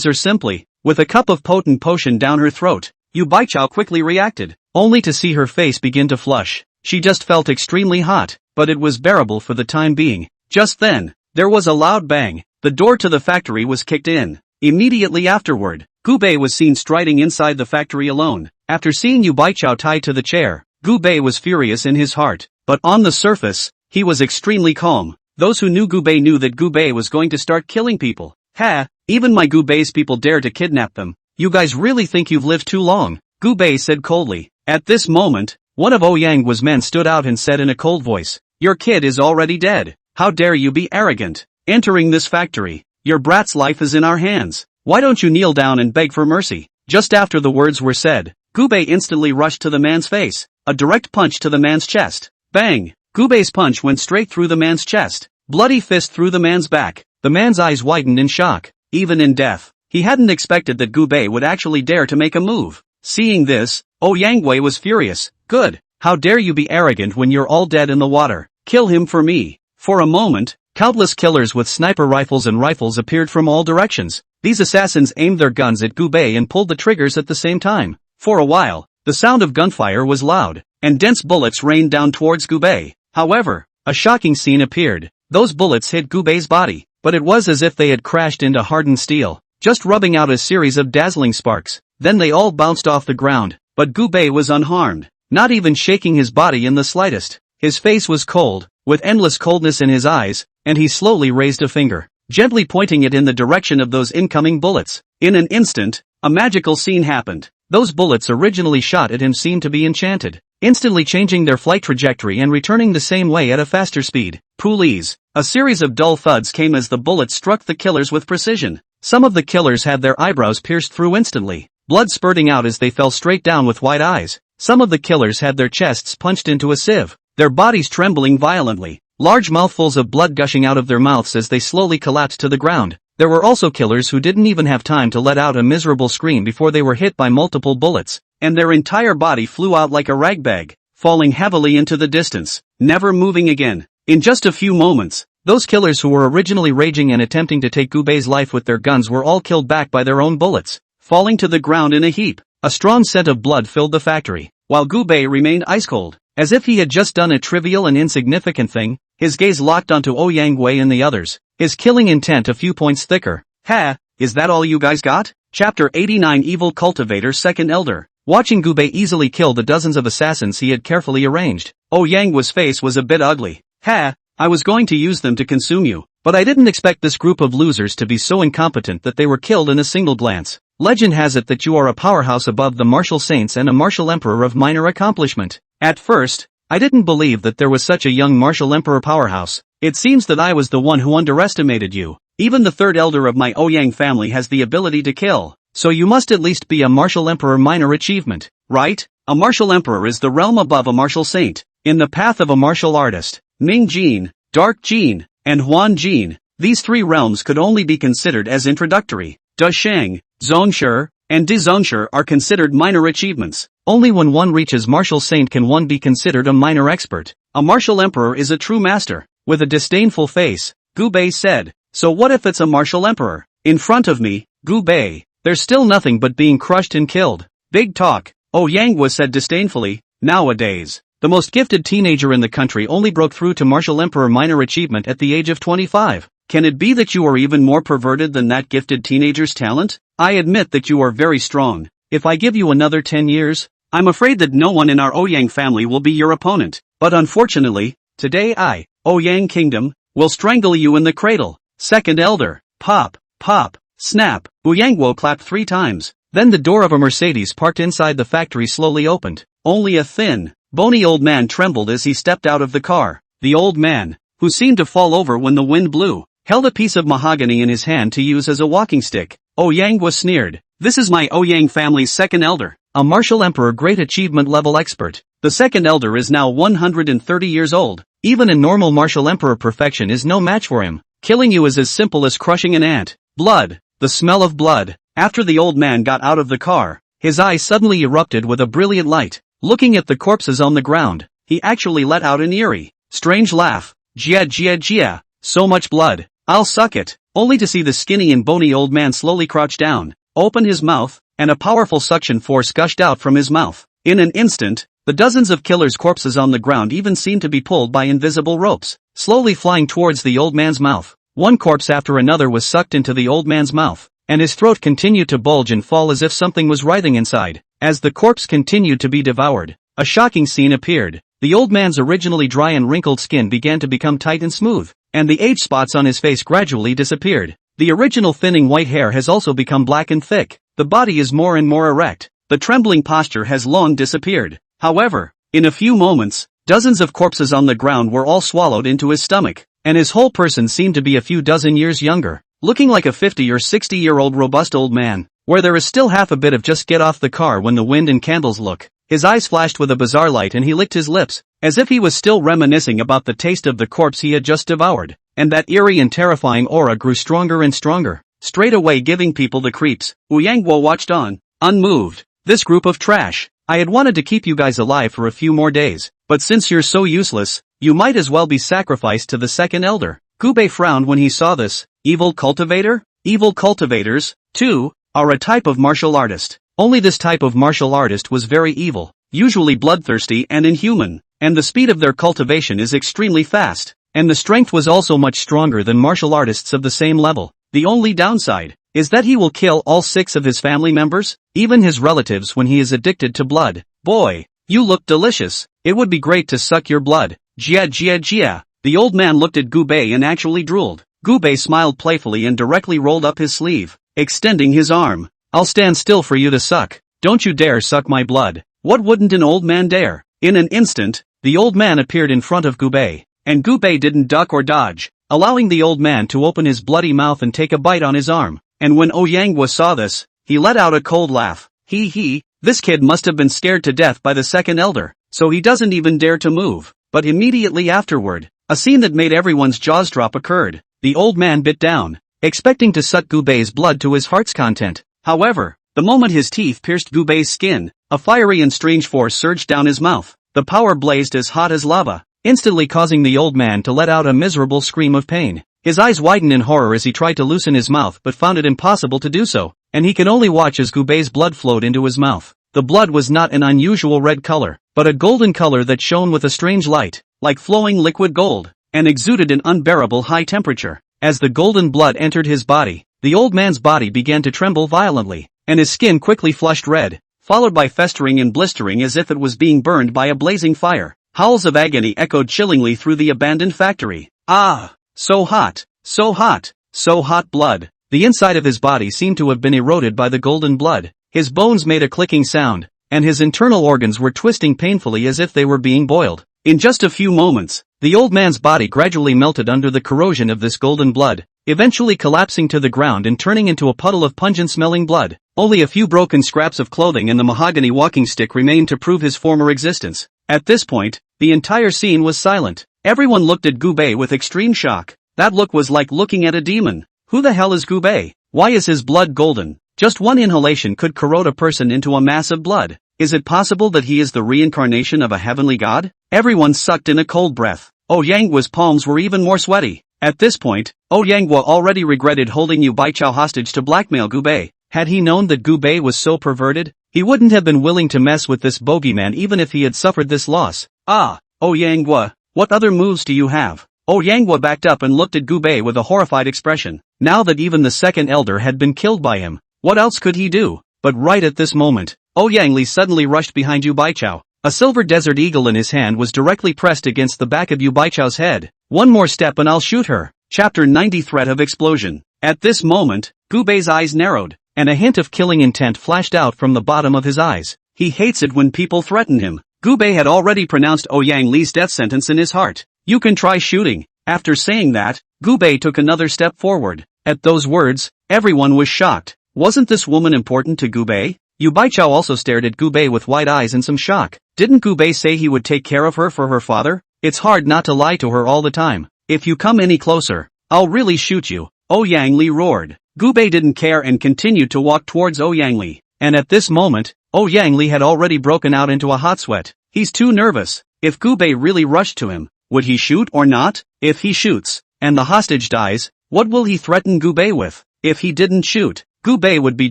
Speaker 1: are simply, with a cup of potent potion down her throat. Yu Baichao quickly reacted, only to see her face begin to flush. She just felt extremely hot, but it was bearable for the time being. Just then, there was a loud bang. The door to the factory was kicked in. Immediately afterward, Gubei was seen striding inside the factory alone. After seeing Yu Baichao tied to the chair, Gubei was furious in his heart, but on the surface, he was extremely calm. Those who knew Gubei knew that Gubei was going to start killing people. Ha, even my Gubei's people dare to kidnap them. You guys really think you've lived too long, Gubei said coldly. At this moment, one of Ouyang's men stood out and said in a cold voice, your kid is already dead. How dare you be arrogant, entering this factory? Your brat's life is in our hands. Why don't you kneel down and beg for mercy? Just after the words were said, Gubei instantly rushed to the man's face, a direct punch to the man's chest. Bang! Gubei's punch went straight through the man's chest. Bloody fist through the man's back. The man's eyes widened in shock. Even in death, he hadn't expected that Gubei would actually dare to make a move. Seeing this, Ouyang was furious. Good. How dare you be arrogant when you're all dead in the water? Kill him for me. For a moment, countless killers with sniper rifles and rifles appeared from all directions. These assassins aimed their guns at Gubei and pulled the triggers at the same time. For a while, the sound of gunfire was loud, and dense bullets rained down towards Gubei. However, a shocking scene appeared. Those bullets hit Gubei's body, but it was as if they had crashed into hardened steel, just rubbing out a series of dazzling sparks. Then they all bounced off the ground, but Gubei was unharmed, not even shaking his body in the slightest. His face was cold, with endless coldness in his eyes, and he slowly raised a finger, gently pointing it in the direction of those incoming bullets. In an instant, a magical scene happened. Those bullets originally shot at him seemed to be enchanted, instantly changing their flight trajectory and returning the same way at a faster speed. Please. A series of dull thuds came as the bullets struck the killers with precision. Some of the killers had their eyebrows pierced through instantly, blood spurting out as they fell straight down with wide eyes. Some of the killers had their chests punched into a sieve, their bodies trembling violently, large mouthfuls of blood gushing out of their mouths as they slowly collapsed to the ground. There were also killers who didn't even have time to let out a miserable scream before they were hit by multiple bullets, and their entire body flew out like a ragbag, falling heavily into the distance, never moving again. In just a few moments, those killers who were originally raging and attempting to take Gubei's life with their guns were all killed back by their own bullets, falling to the ground in a heap. A strong scent of blood filled the factory, while Gubei remained ice-cold, as if he had just done a trivial and insignificant thing. His gaze locked onto Ouyang and the others, his killing intent a few points thicker. Ha, is that all you guys got? Chapter 89 Evil Cultivator Second Elder. Watching Gubei easily kill the dozens of assassins he had carefully arranged, Ouyang's face was a bit ugly. Ha, I was going to use them to consume you, but I didn't expect this group of losers to be so incompetent that they were killed in a single glance. Legend has it that you are a powerhouse above the martial saints and a martial emperor of minor accomplishment. At first, I didn't believe that there was such a young martial emperor powerhouse. It seems that I was the one who underestimated you. Even the third elder of my Ouyang family has the ability to kill, so you must at least be a martial emperor minor achievement, right? A martial emperor is the realm above a martial saint, in the path of a martial artist. Ming Jin, Dark Jin, and Huan Jin, these three realms could only be considered as introductory. Da Sheng, Zongshi, and De Zongshi are considered minor achievements. Only when one reaches martial saint can one be considered a minor expert. A martial emperor is a true master. With a disdainful face, Gubei said, so what if it's a martial emperor? In front of me, Gubei, there's still nothing but being crushed and killed. Big talk, Ouyang said disdainfully. Nowadays, the most gifted teenager in the country only broke through to martial emperor minor achievement at the age of 25. Can it be that you are even more perverted than that gifted teenager's talent? I admit that you are very strong. If I give you another 10 years, I'm afraid that no one in our Ouyang family will be your opponent. But unfortunately, today I, Ouyang Kingdom, will strangle you in the cradle. Second elder, pop, pop, snap. Ouyang clapped 3 times. Then the door of a Mercedes parked inside the factory slowly opened. Only a thin, bony old man trembled as he stepped out of the car. The old man, who seemed to fall over when the wind blew, held a piece of mahogany in his hand to use as a walking stick. Yang was sneered. This is my Yang family's second elder, a martial emperor great achievement level expert. The second elder is now 130 years old. Even in normal martial emperor perfection is no match for him. Killing you is as simple as crushing an ant. Blood. The smell of blood. After the old man got out of the car, his eyes suddenly erupted with a brilliant light. Looking at the corpses on the ground, he actually let out an eerie, strange laugh. Jia jia jia. So much blood. I'll suck it. Only to see the skinny and bony old man slowly crouch down, open his mouth, and a powerful suction force gushed out from his mouth. In an instant, the dozens of killers' corpses on the ground even seemed to be pulled by invisible ropes, slowly flying towards the old man's mouth. One corpse after another was sucked into the old man's mouth, and his throat continued to bulge and fall as if something was writhing inside. As the corpse continued to be devoured, a shocking scene appeared. The old man's originally dry and wrinkled skin began to become tight and smooth, and the age spots on his face gradually disappeared. The original thinning white hair has also become black and thick. The body is more and more erect. The trembling posture has long disappeared. However, in a few moments, dozens of corpses on the ground were all swallowed into his stomach, and his whole person seemed to be a few dozen years younger, looking like a 50 or 60-year-old robust old man, where there is still half a bit of just get off the car when the wind and candles look. His eyes flashed with a bizarre light and he licked his lips, as if he was still reminiscing about the taste of the corpse he had just devoured, and that eerie and terrifying aura grew stronger and stronger, straight away giving people the creeps. Yang watched on, unmoved. This group of trash. I had wanted to keep you guys alive for a few more days, but since you're so useless, you might as well be sacrificed to the second elder. Gubei frowned when he saw this. Evil cultivator? Evil cultivators, too, are a type of martial artist. Only this type of martial artist was very evil, usually bloodthirsty and inhuman, and the speed of their cultivation is extremely fast, and the strength was also much stronger than martial artists of the same level. The only downside is that he will kill all 6 of his family members, even his relatives when he is addicted to blood. Boy, you look delicious. It would be great to suck your blood. Jia jia jia. The old man looked at Gubei and actually drooled. Gubei smiled playfully and directly rolled up his sleeve, extending his arm. I'll stand still for you to suck. Don't you dare suck my blood. What wouldn't an old man dare? In an instant, the old man appeared in front of Gubei, and Gubei didn't duck or dodge, allowing the old man to open his bloody mouth and take a bite on his arm. And when Yang saw this, he let out a cold laugh. This kid must have been scared to death by the second elder, so he doesn't even dare to move. But immediately afterward, a scene that made everyone's jaws drop occurred. The old man bit down, expecting to suck Gubei's blood to his heart's content. However, the moment his teeth pierced Gubei's skin, a fiery and strange force surged down his mouth. The power blazed as hot as lava, instantly causing the old man to let out a miserable scream of pain. His eyes widened in horror as he tried to loosen his mouth but found it impossible to do so, and he could only watch as Gubei's blood flowed into his mouth. The blood was not an unusual red color, but a golden color that shone with a strange light, like flowing liquid gold, and exuded an unbearable high temperature. As the golden blood entered his body, the old man's body began to tremble violently, and his skin quickly flushed red, followed by festering and blistering as if it was being burned by a blazing fire. Howls of agony echoed chillingly through the abandoned factory. Ah! So hot! So hot! So hot blood! The inside of his body seemed to have been eroded by the golden blood. His bones made a clicking sound, and his internal organs were twisting painfully as if they were being boiled. In just a few moments, the old man's body gradually melted under the corrosion of this golden blood, eventually collapsing to the ground and turning into a puddle of pungent-smelling blood. Only a few broken scraps of clothing and the mahogany walking stick remained to prove his former existence. At this point, the entire scene was silent. Everyone looked at Gubei with extreme shock. That look was like looking at a demon. Who the hell is Gubei? Why is his blood golden? Just one inhalation could corrode a person into a mass of blood. Is it possible that he is the reincarnation of a heavenly god? Everyone sucked in a cold breath. Yangwa's palms were even more sweaty. At this point, Yangwa already regretted holding Yu Baichao hostage to blackmail Gubei. Had he known that Gubei was so perverted, he wouldn't have been willing to mess with this bogeyman even if he had suffered this loss. Ah, Yangwa, what other moves do you have? Yangwa backed up and looked at Gubei with a horrified expression. Now that even the second elder had been killed by him, what else could he do? But right at this moment, Yang suddenly rushed behind Yu Baichao. A silver desert eagle in his hand was directly pressed against the back of Yu Baichao's head. One more step and I'll shoot her. Chapter 90 Threat of Explosion. At this moment, Gubei's eyes narrowed, and a hint of killing intent flashed out from the bottom of his eyes. He hates it when people threaten him. Gubei had already pronounced Yang Li's death sentence in his heart. You can try shooting. After saying that, Gubei took another step forward. At those words, everyone was shocked. Wasn't this woman important to Gubei? Yu Baichao also stared at Gubei with wide eyes in some shock. Didn't Gubei say he would take care of her for her father? It's hard not to lie to her all the time. If you come any closer, I'll really shoot you, Ouyang Li roared. Gubei didn't care and continued to walk towards Ouyang Li. And at this moment, Ouyang Li had already broken out into a hot sweat. He's too nervous. If Gubei really rushed to him, would he shoot or not? If he shoots, and the hostage dies, what will he threaten Gubei with? If he didn't shoot, Gubei would be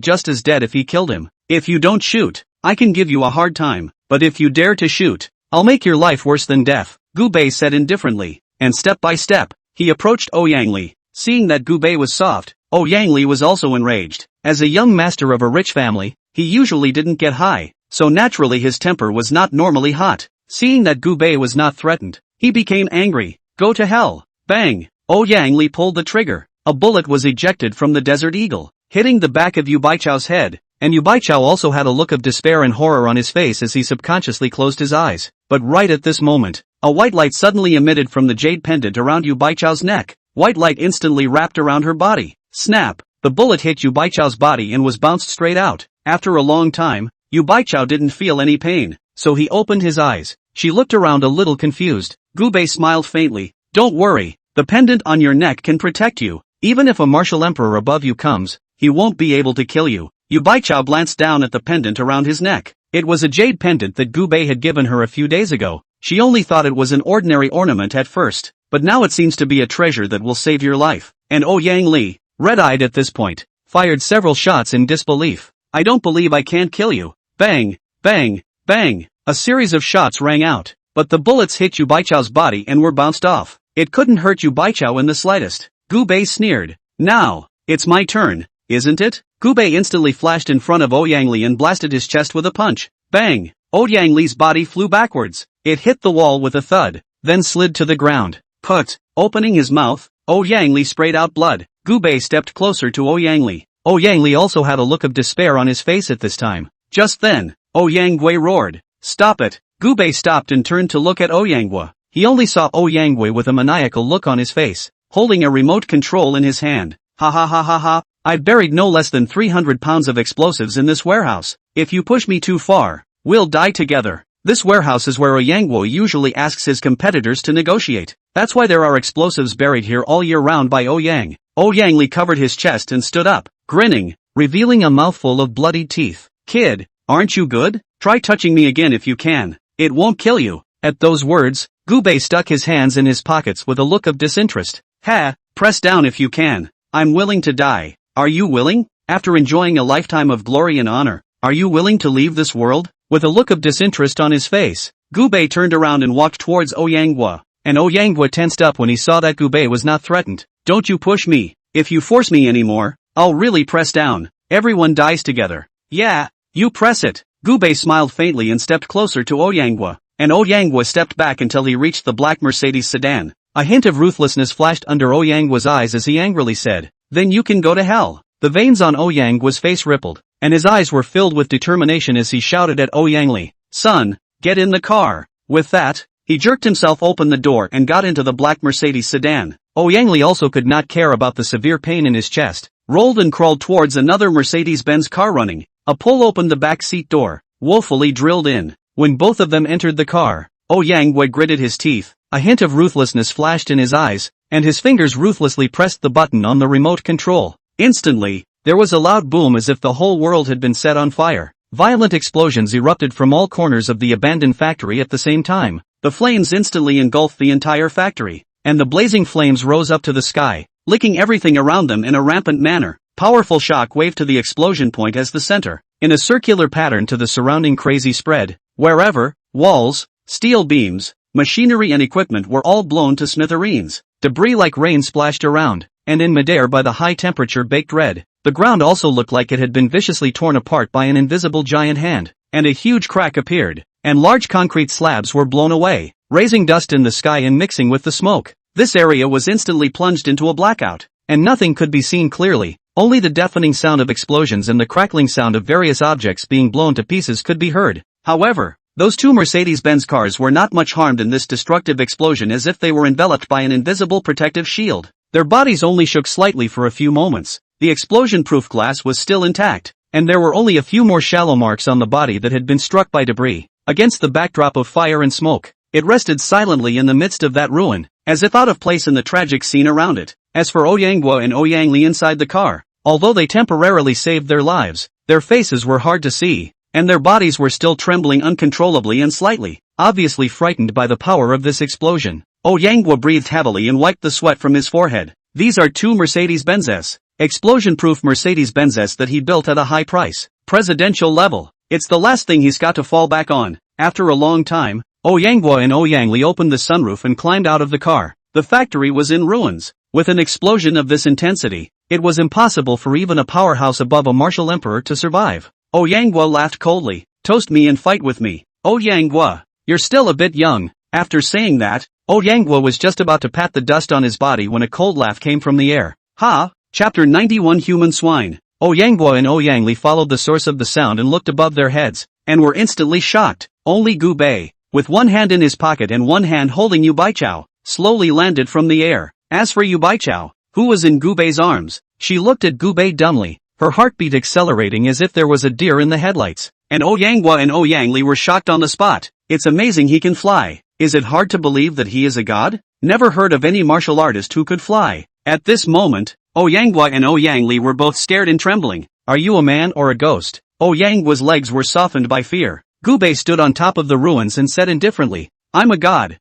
Speaker 1: just as dead if he killed him. If you don't shoot, I can give you a hard time, but if you dare to shoot, I'll make your life worse than death, Gubei said indifferently, and step by step, he approached Ouyang Li. Seeing that Gubei was soft, Ouyang Li was also enraged. As a young master of a rich family, he usually didn't get high, so naturally his temper was not normally hot. Seeing that Gubei was not threatened, he became angry. Go to hell. Bang! Ouyang Li pulled the trigger. A bullet was ejected from the Desert Eagle, hitting the back of Yu Baichao's head, and Yu Baichao also had a look of despair and horror on his face as he subconsciously closed his eyes. But right at this moment, a white light suddenly emitted from the jade pendant around Yu Baichao's neck. White light instantly wrapped around her body. Snap! The bullet hit Yu Baichao's body and was bounced straight out. After a long time, Yu Baichao didn't feel any pain, so he opened his eyes. She looked around a little confused. Gubei smiled faintly. Don't worry, the pendant on your neck can protect you. Even if a martial emperor above you comes, he won't be able to kill you. Yu Baichao glanced down at the pendant around his neck. It was a jade pendant that Gubei had given her a few days ago. She only thought it was an ordinary ornament at first, but now it seems to be a treasure that will save your life. And Ouyang Li, red-eyed at this point, fired several shots in disbelief. I don't believe I can't kill you. Bang, bang, bang. A series of shots rang out, but the bullets hit Yu Baichao's body and were bounced off. It couldn't hurt Yu Baichao in the slightest. Gubei sneered. Now, it's my turn, isn't it? Gubei instantly flashed in front of Ouyang Li and blasted his chest with a punch. Bang! Ouyang Li's body flew backwards. It hit the wall with a thud, then slid to the ground. Put! Opening his mouth, Ouyang Li sprayed out blood. Gubei stepped closer to Ouyang Li. Ouyang Li also had a look of despair on his face at this time. Just then, Ouyang Gui roared. Stop it! Gubei stopped and turned to look at Ouyang Gui. He only saw Ouyang Gui with a maniacal look on his face, holding a remote control in his hand. Ha ha ha ha ha, I've buried no less than 300 pounds of explosives in this warehouse. If you push me too far, we'll die together. This warehouse is where Ouyang Gui usually asks his competitors to negotiate. That's why there are explosives buried here all year round by Ouyang. Ouyang Li covered his chest and stood up, grinning, revealing a mouthful of bloodied teeth. Kid, aren't you good? Try touching me again if you can. It won't kill you. At those words, Gubei stuck his hands in his pockets with a look of disinterest. Ha, press down if you can. I'm willing to die. Are you willing? After enjoying a lifetime of glory and honor, are you willing to leave this world? With a look of disinterest on his face, Gubei turned around and walked towards Ouyang Gui. And Ouyang Gui tensed up when he saw that Gubei was not threatened. Don't you push me. If you force me anymore, I'll really press down. Everyone dies together. Yeah, you press it. Gubei smiled faintly and stepped closer to Ouyang Gui. And Ouyang Gui stepped back until he reached the black Mercedes sedan. A hint of ruthlessness flashed under Ouyang Gui's eyes as he angrily said, Then you can go to hell. The veins on Ouyang Gui's face rippled, and his eyes were filled with determination as he shouted at Ouyang Li, Son, get in the car. With that, he jerked himself open the door and got into the black Mercedes sedan. Ouyang Li also could not care about the severe pain in his chest, rolled and crawled towards another Mercedes-Benz car running. A pull opened the back seat door, woefully drilled in. When both of them entered the car, Ouyang Gui gritted his teeth, a hint of ruthlessness flashed in his eyes, and his fingers ruthlessly pressed the button on the remote control. Instantly, there was a loud boom as if the whole world had been set on fire. Violent explosions erupted from all corners of the abandoned factory at the same time. The flames instantly engulfed the entire factory, and the blazing flames rose up to the sky, licking everything around them in a rampant manner. Powerful shock waved to the explosion point as the center, in a circular pattern to the surrounding crazy spread. Wherever, walls, steel beams, machinery and equipment were all blown to smithereens. Debris like rain splashed around, and in midair by the high temperature baked red. The ground also looked like it had been viciously torn apart by an invisible giant hand, and a huge crack appeared, and large concrete slabs were blown away, raising dust in the sky and mixing with the smoke. This area was instantly plunged into a blackout, and nothing could be seen clearly. Only the deafening sound of explosions and the crackling sound of various objects being blown to pieces could be heard. However, Those two Mercedes-Benz cars were not much harmed in this destructive explosion, as if they were enveloped by an invisible protective shield. Their bodies only shook slightly for a few moments. The explosion-proof glass was still intact, and there were only a few more shallow marks on the body that had been struck by debris. Against the backdrop of fire and smoke, it rested silently in the midst of that ruin, as if out of place in the tragic scene around it. As for Ouyangwo and Ouyangli inside the car, although they temporarily saved their lives, their faces were hard to see, and their bodies were still trembling uncontrollably and slightly, obviously frightened by the power of this explosion. Ouyangwo breathed heavily and wiped the sweat from his forehead. These are two Mercedes-Benzes, explosion-proof Mercedes-Benzes that he built at a high price, presidential level. It's the last thing he's got to fall back on. After a long time, Ouyangwo and Ouyangli opened the sunroof and climbed out of the car. The factory was in ruins. With an explosion of this intensity, it was impossible for even a powerhouse above a martial emperor to survive. Ouyangwo laughed coldly. Toast me and fight with me. Ouyangwo, you're still a bit young. After saying that, Ouyangwo was just about to pat the dust on his body when a cold laugh came from the air. Ha! Chapter 91 Human Swine. Ouyangwo and Ouyangli followed the source of the sound and looked above their heads, and were instantly shocked. Only Gu Bei, with one hand in his pocket and one hand holding Yu Baichao, slowly landed from the air. As for Yu Baichao, who was in Gu Bei's arms, she looked at Gu Bei dumbly, her heartbeat accelerating as if there was a deer in the headlights. And Ouyangwo and Ouyangli were shocked on the spot. It's amazing he can fly. Is it hard to believe that he is a god? Never heard of any martial artist who could fly. At this moment, Ouyangwo and Ouyangli were both scared and trembling. Are you a man or a ghost? Ouyangwo's legs were softened by fear. Gu Bei stood on top of the ruins and said indifferently, I'm a god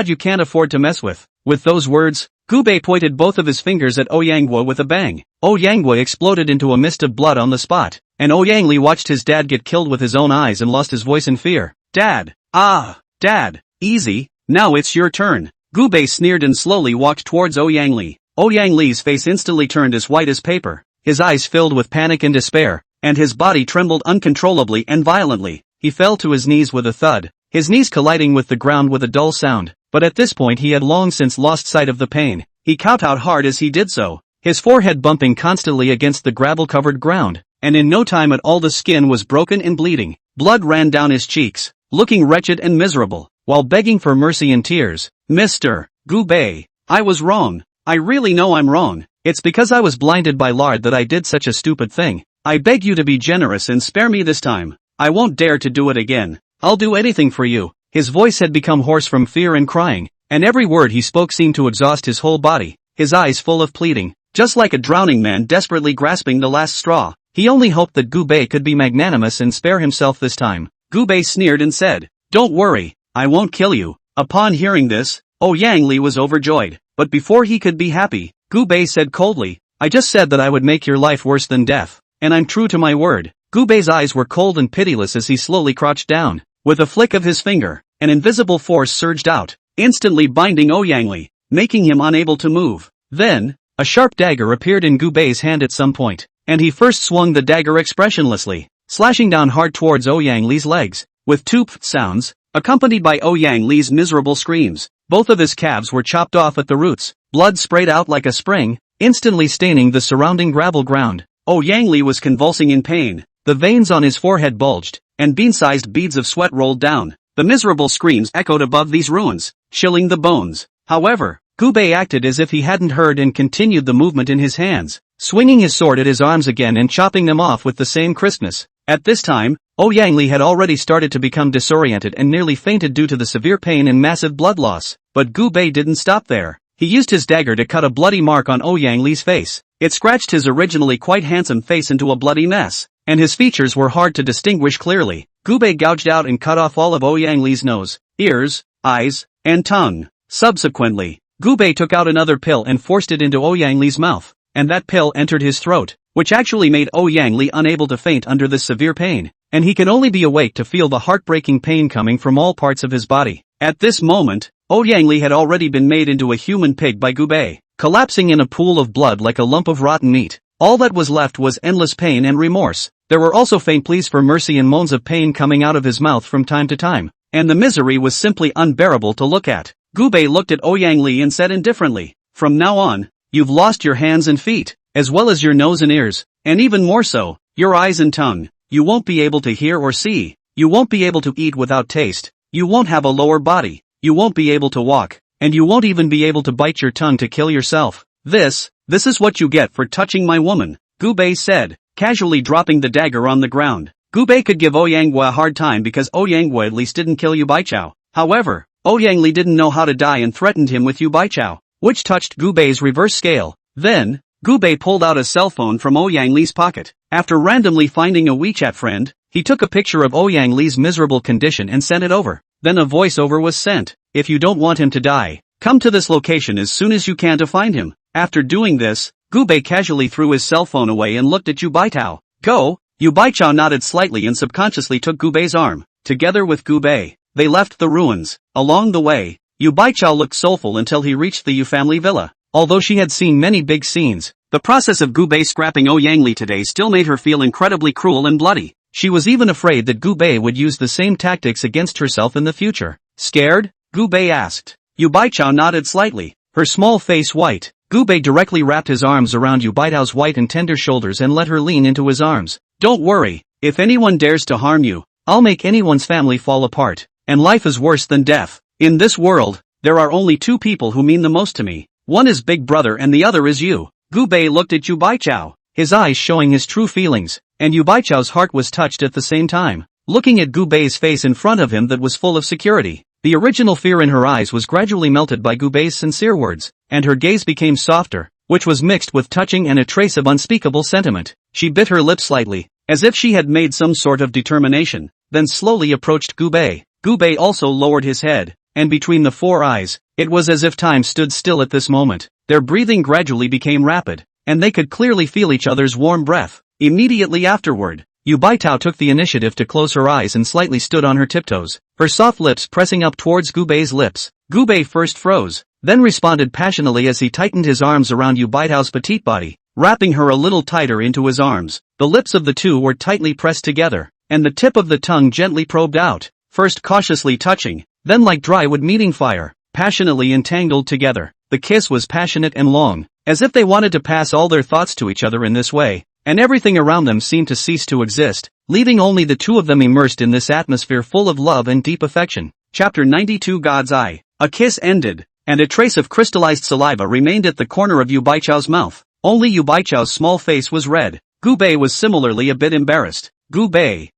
Speaker 1: you can't afford to mess with. With those words, Gu Bei pointed both of his fingers at Ouyangwo with a bang. Ouyangwo exploded into a mist of blood on the spot, and Ouyangli watched his dad get killed with his own eyes and lost his voice in fear. Dad! Ah! Dad! Easy, now it's your turn. Gu Bei sneered and slowly walked towards Ouyangli. Ouyangli's face instantly turned as white as paper, his eyes filled with panic and despair, and his body trembled uncontrollably and violently. He fell to his knees with a thud, his knees colliding with the ground with a dull sound, but at this point he had long since lost sight of the pain. He kowtowed hard as he did so, his forehead bumping constantly against the gravel-covered ground, and in no time at all the skin was broken and bleeding. Blood ran down his cheeks, looking wretched and miserable, while begging for mercy in tears. Mr. Gu Bei, I was wrong. I really know I'm wrong. It's because I was blinded by lard that I did such a stupid thing. I beg you to be generous and spare me this time. I won't dare to do it again. I'll do anything for you. His voice had become hoarse from fear and crying, and every word he spoke seemed to exhaust his whole body, his eyes full of pleading, just like a drowning man desperately grasping the last straw. He only hoped that Gu Bei could be magnanimous and spare himself this time. Gu Bei sneered and said, Don't worry, I won't kill you. Upon hearing this, Ouyangli was overjoyed, but before he could be happy, Gu Bei said coldly, I just said that I would make your life worse than death, and I'm true to my word. Gu Bei's eyes were cold and pitiless as he slowly crouched down. With a flick of his finger, an invisible force surged out, instantly binding Ouyangli, making him unable to move. Then, a sharp dagger appeared in Gu Bei's hand at some point, and he first swung the dagger expressionlessly, slashing down hard towards Ouyangli's legs, with two pft sounds, accompanied by Ouyangli's miserable screams. Both of his calves were chopped off at the roots, blood sprayed out like a spring, instantly staining the surrounding gravel ground. Ouyangli was convulsing in pain, the veins on his forehead bulged, and bean-sized beads of sweat rolled down. The miserable screams echoed above these ruins, chilling the bones. However, Gu Bei acted as if he hadn't heard and continued the movement in his hands, swinging his sword at his arms again and chopping them off with the same crispness. At this time, Ouyangli had already started to become disoriented and nearly fainted due to the severe pain and massive blood loss. But Gu Bei didn't stop there. He used his dagger to cut a bloody mark on Ouyangli's face. It scratched his originally quite handsome face into a bloody mess, and his features were hard to distinguish clearly. Gu Bei gouged out and cut off all of Ouyangli's nose, ears, eyes, and tongue. Subsequently, Gu Bei took out another pill and forced it into Ouyangli's mouth, and that pill entered his throat, which actually made Ouyangli unable to faint under this severe pain, and he could only be awake to feel the heartbreaking pain coming from all parts of his body. At this moment, Ouyangli had already been made into a human pig by Gu Bei, collapsing in a pool of blood like a lump of rotten meat. All that was left was endless pain and remorse. There were also faint pleas for mercy and moans of pain coming out of his mouth from time to time, and the misery was simply unbearable to look at. Gu Bei looked at Ouyangli and said indifferently, From now on, you've lost your hands and feet, as well as your nose and ears, and even more so, your eyes and tongue. You won't be able to hear or see. You won't be able to eat without taste, you won't have a lower body, you won't be able to walk, and you won't even be able to bite your tongue to kill yourself. This is what you get for touching my woman, Gubei said, casually dropping the dagger on the ground. Gubei could give Ouyangwa a hard time because Ouyangwa at least didn't kill Yu Baichao. However, Ouyangli didn't know how to die and threatened him with Yu Baichao, which touched Gubei's reverse scale. Then, Gubei pulled out a cell phone from Ouyangli's pocket. After randomly finding a WeChat friend, he took a picture of Ouyangli's miserable condition and sent it over. Then a voiceover was sent. If you don't want him to die, come to this location as soon as you can to find him. After doing this, Gubei casually threw his cell phone away and looked at Yu Baichao. Go! Yu Baichao nodded slightly and subconsciously took Gubei's arm. Together with Gubei, they left the ruins. Along the way, Yu Baichao looked soulful until he reached the Yu family villa. Although she had seen many big scenes, the process of Gubei scrapping Ouyangli today still made her feel incredibly cruel and bloody. She was even afraid that Gubei would use the same tactics against herself in the future. Scared? Gubei asked. Yu Baichao nodded slightly, her small face white. Gubei directly wrapped his arms around Yu Baichao's white and tender shoulders and let her lean into his arms. Don't worry, if anyone dares to harm you, I'll make anyone's family fall apart, and life is worse than death. In this world, there are only two people who mean the most to me. One is Big Brother and the other is you. Gubei looked at Yu Baichao, his eyes showing his true feelings, and Yu Baichao's heart was touched at the same time. Looking at Gubei's face in front of him that was full of security, the original fear in her eyes was gradually melted by Gubei's sincere words, and her gaze became softer, which was mixed with touching and a trace of unspeakable sentiment. She bit her lip slightly, as if she had made some sort of determination, then slowly approached Gubei. Gubei also lowered his head, and between the four eyes, it was as if time stood still at this moment. Their breathing gradually became rapid, and they could clearly feel each other's warm breath. Immediately afterward, Yu Baichao took the initiative to close her eyes and slightly stood on her tiptoes, her soft lips pressing up towards Gubei's lips. Gubei first froze, then responded passionately as he tightened his arms around Yu Baichao's petite body, wrapping her a little tighter into his arms. The lips of the two were tightly pressed together, and the tip of the tongue gently probed out, first cautiously touching, then like dry wood meeting fire, passionately entangled together. The kiss was passionate and long, as if they wanted to pass all their thoughts to each other in this way, and everything around them seemed to cease to exist, leaving only the two of them immersed in this atmosphere full of love and deep affection. Chapter 92 God's Eye. A kiss ended, and a trace of crystallized saliva remained at the corner of Yu Baichao's mouth. Only Yu Baichao's small face was red. Gubei was similarly a bit embarrassed. Gubei,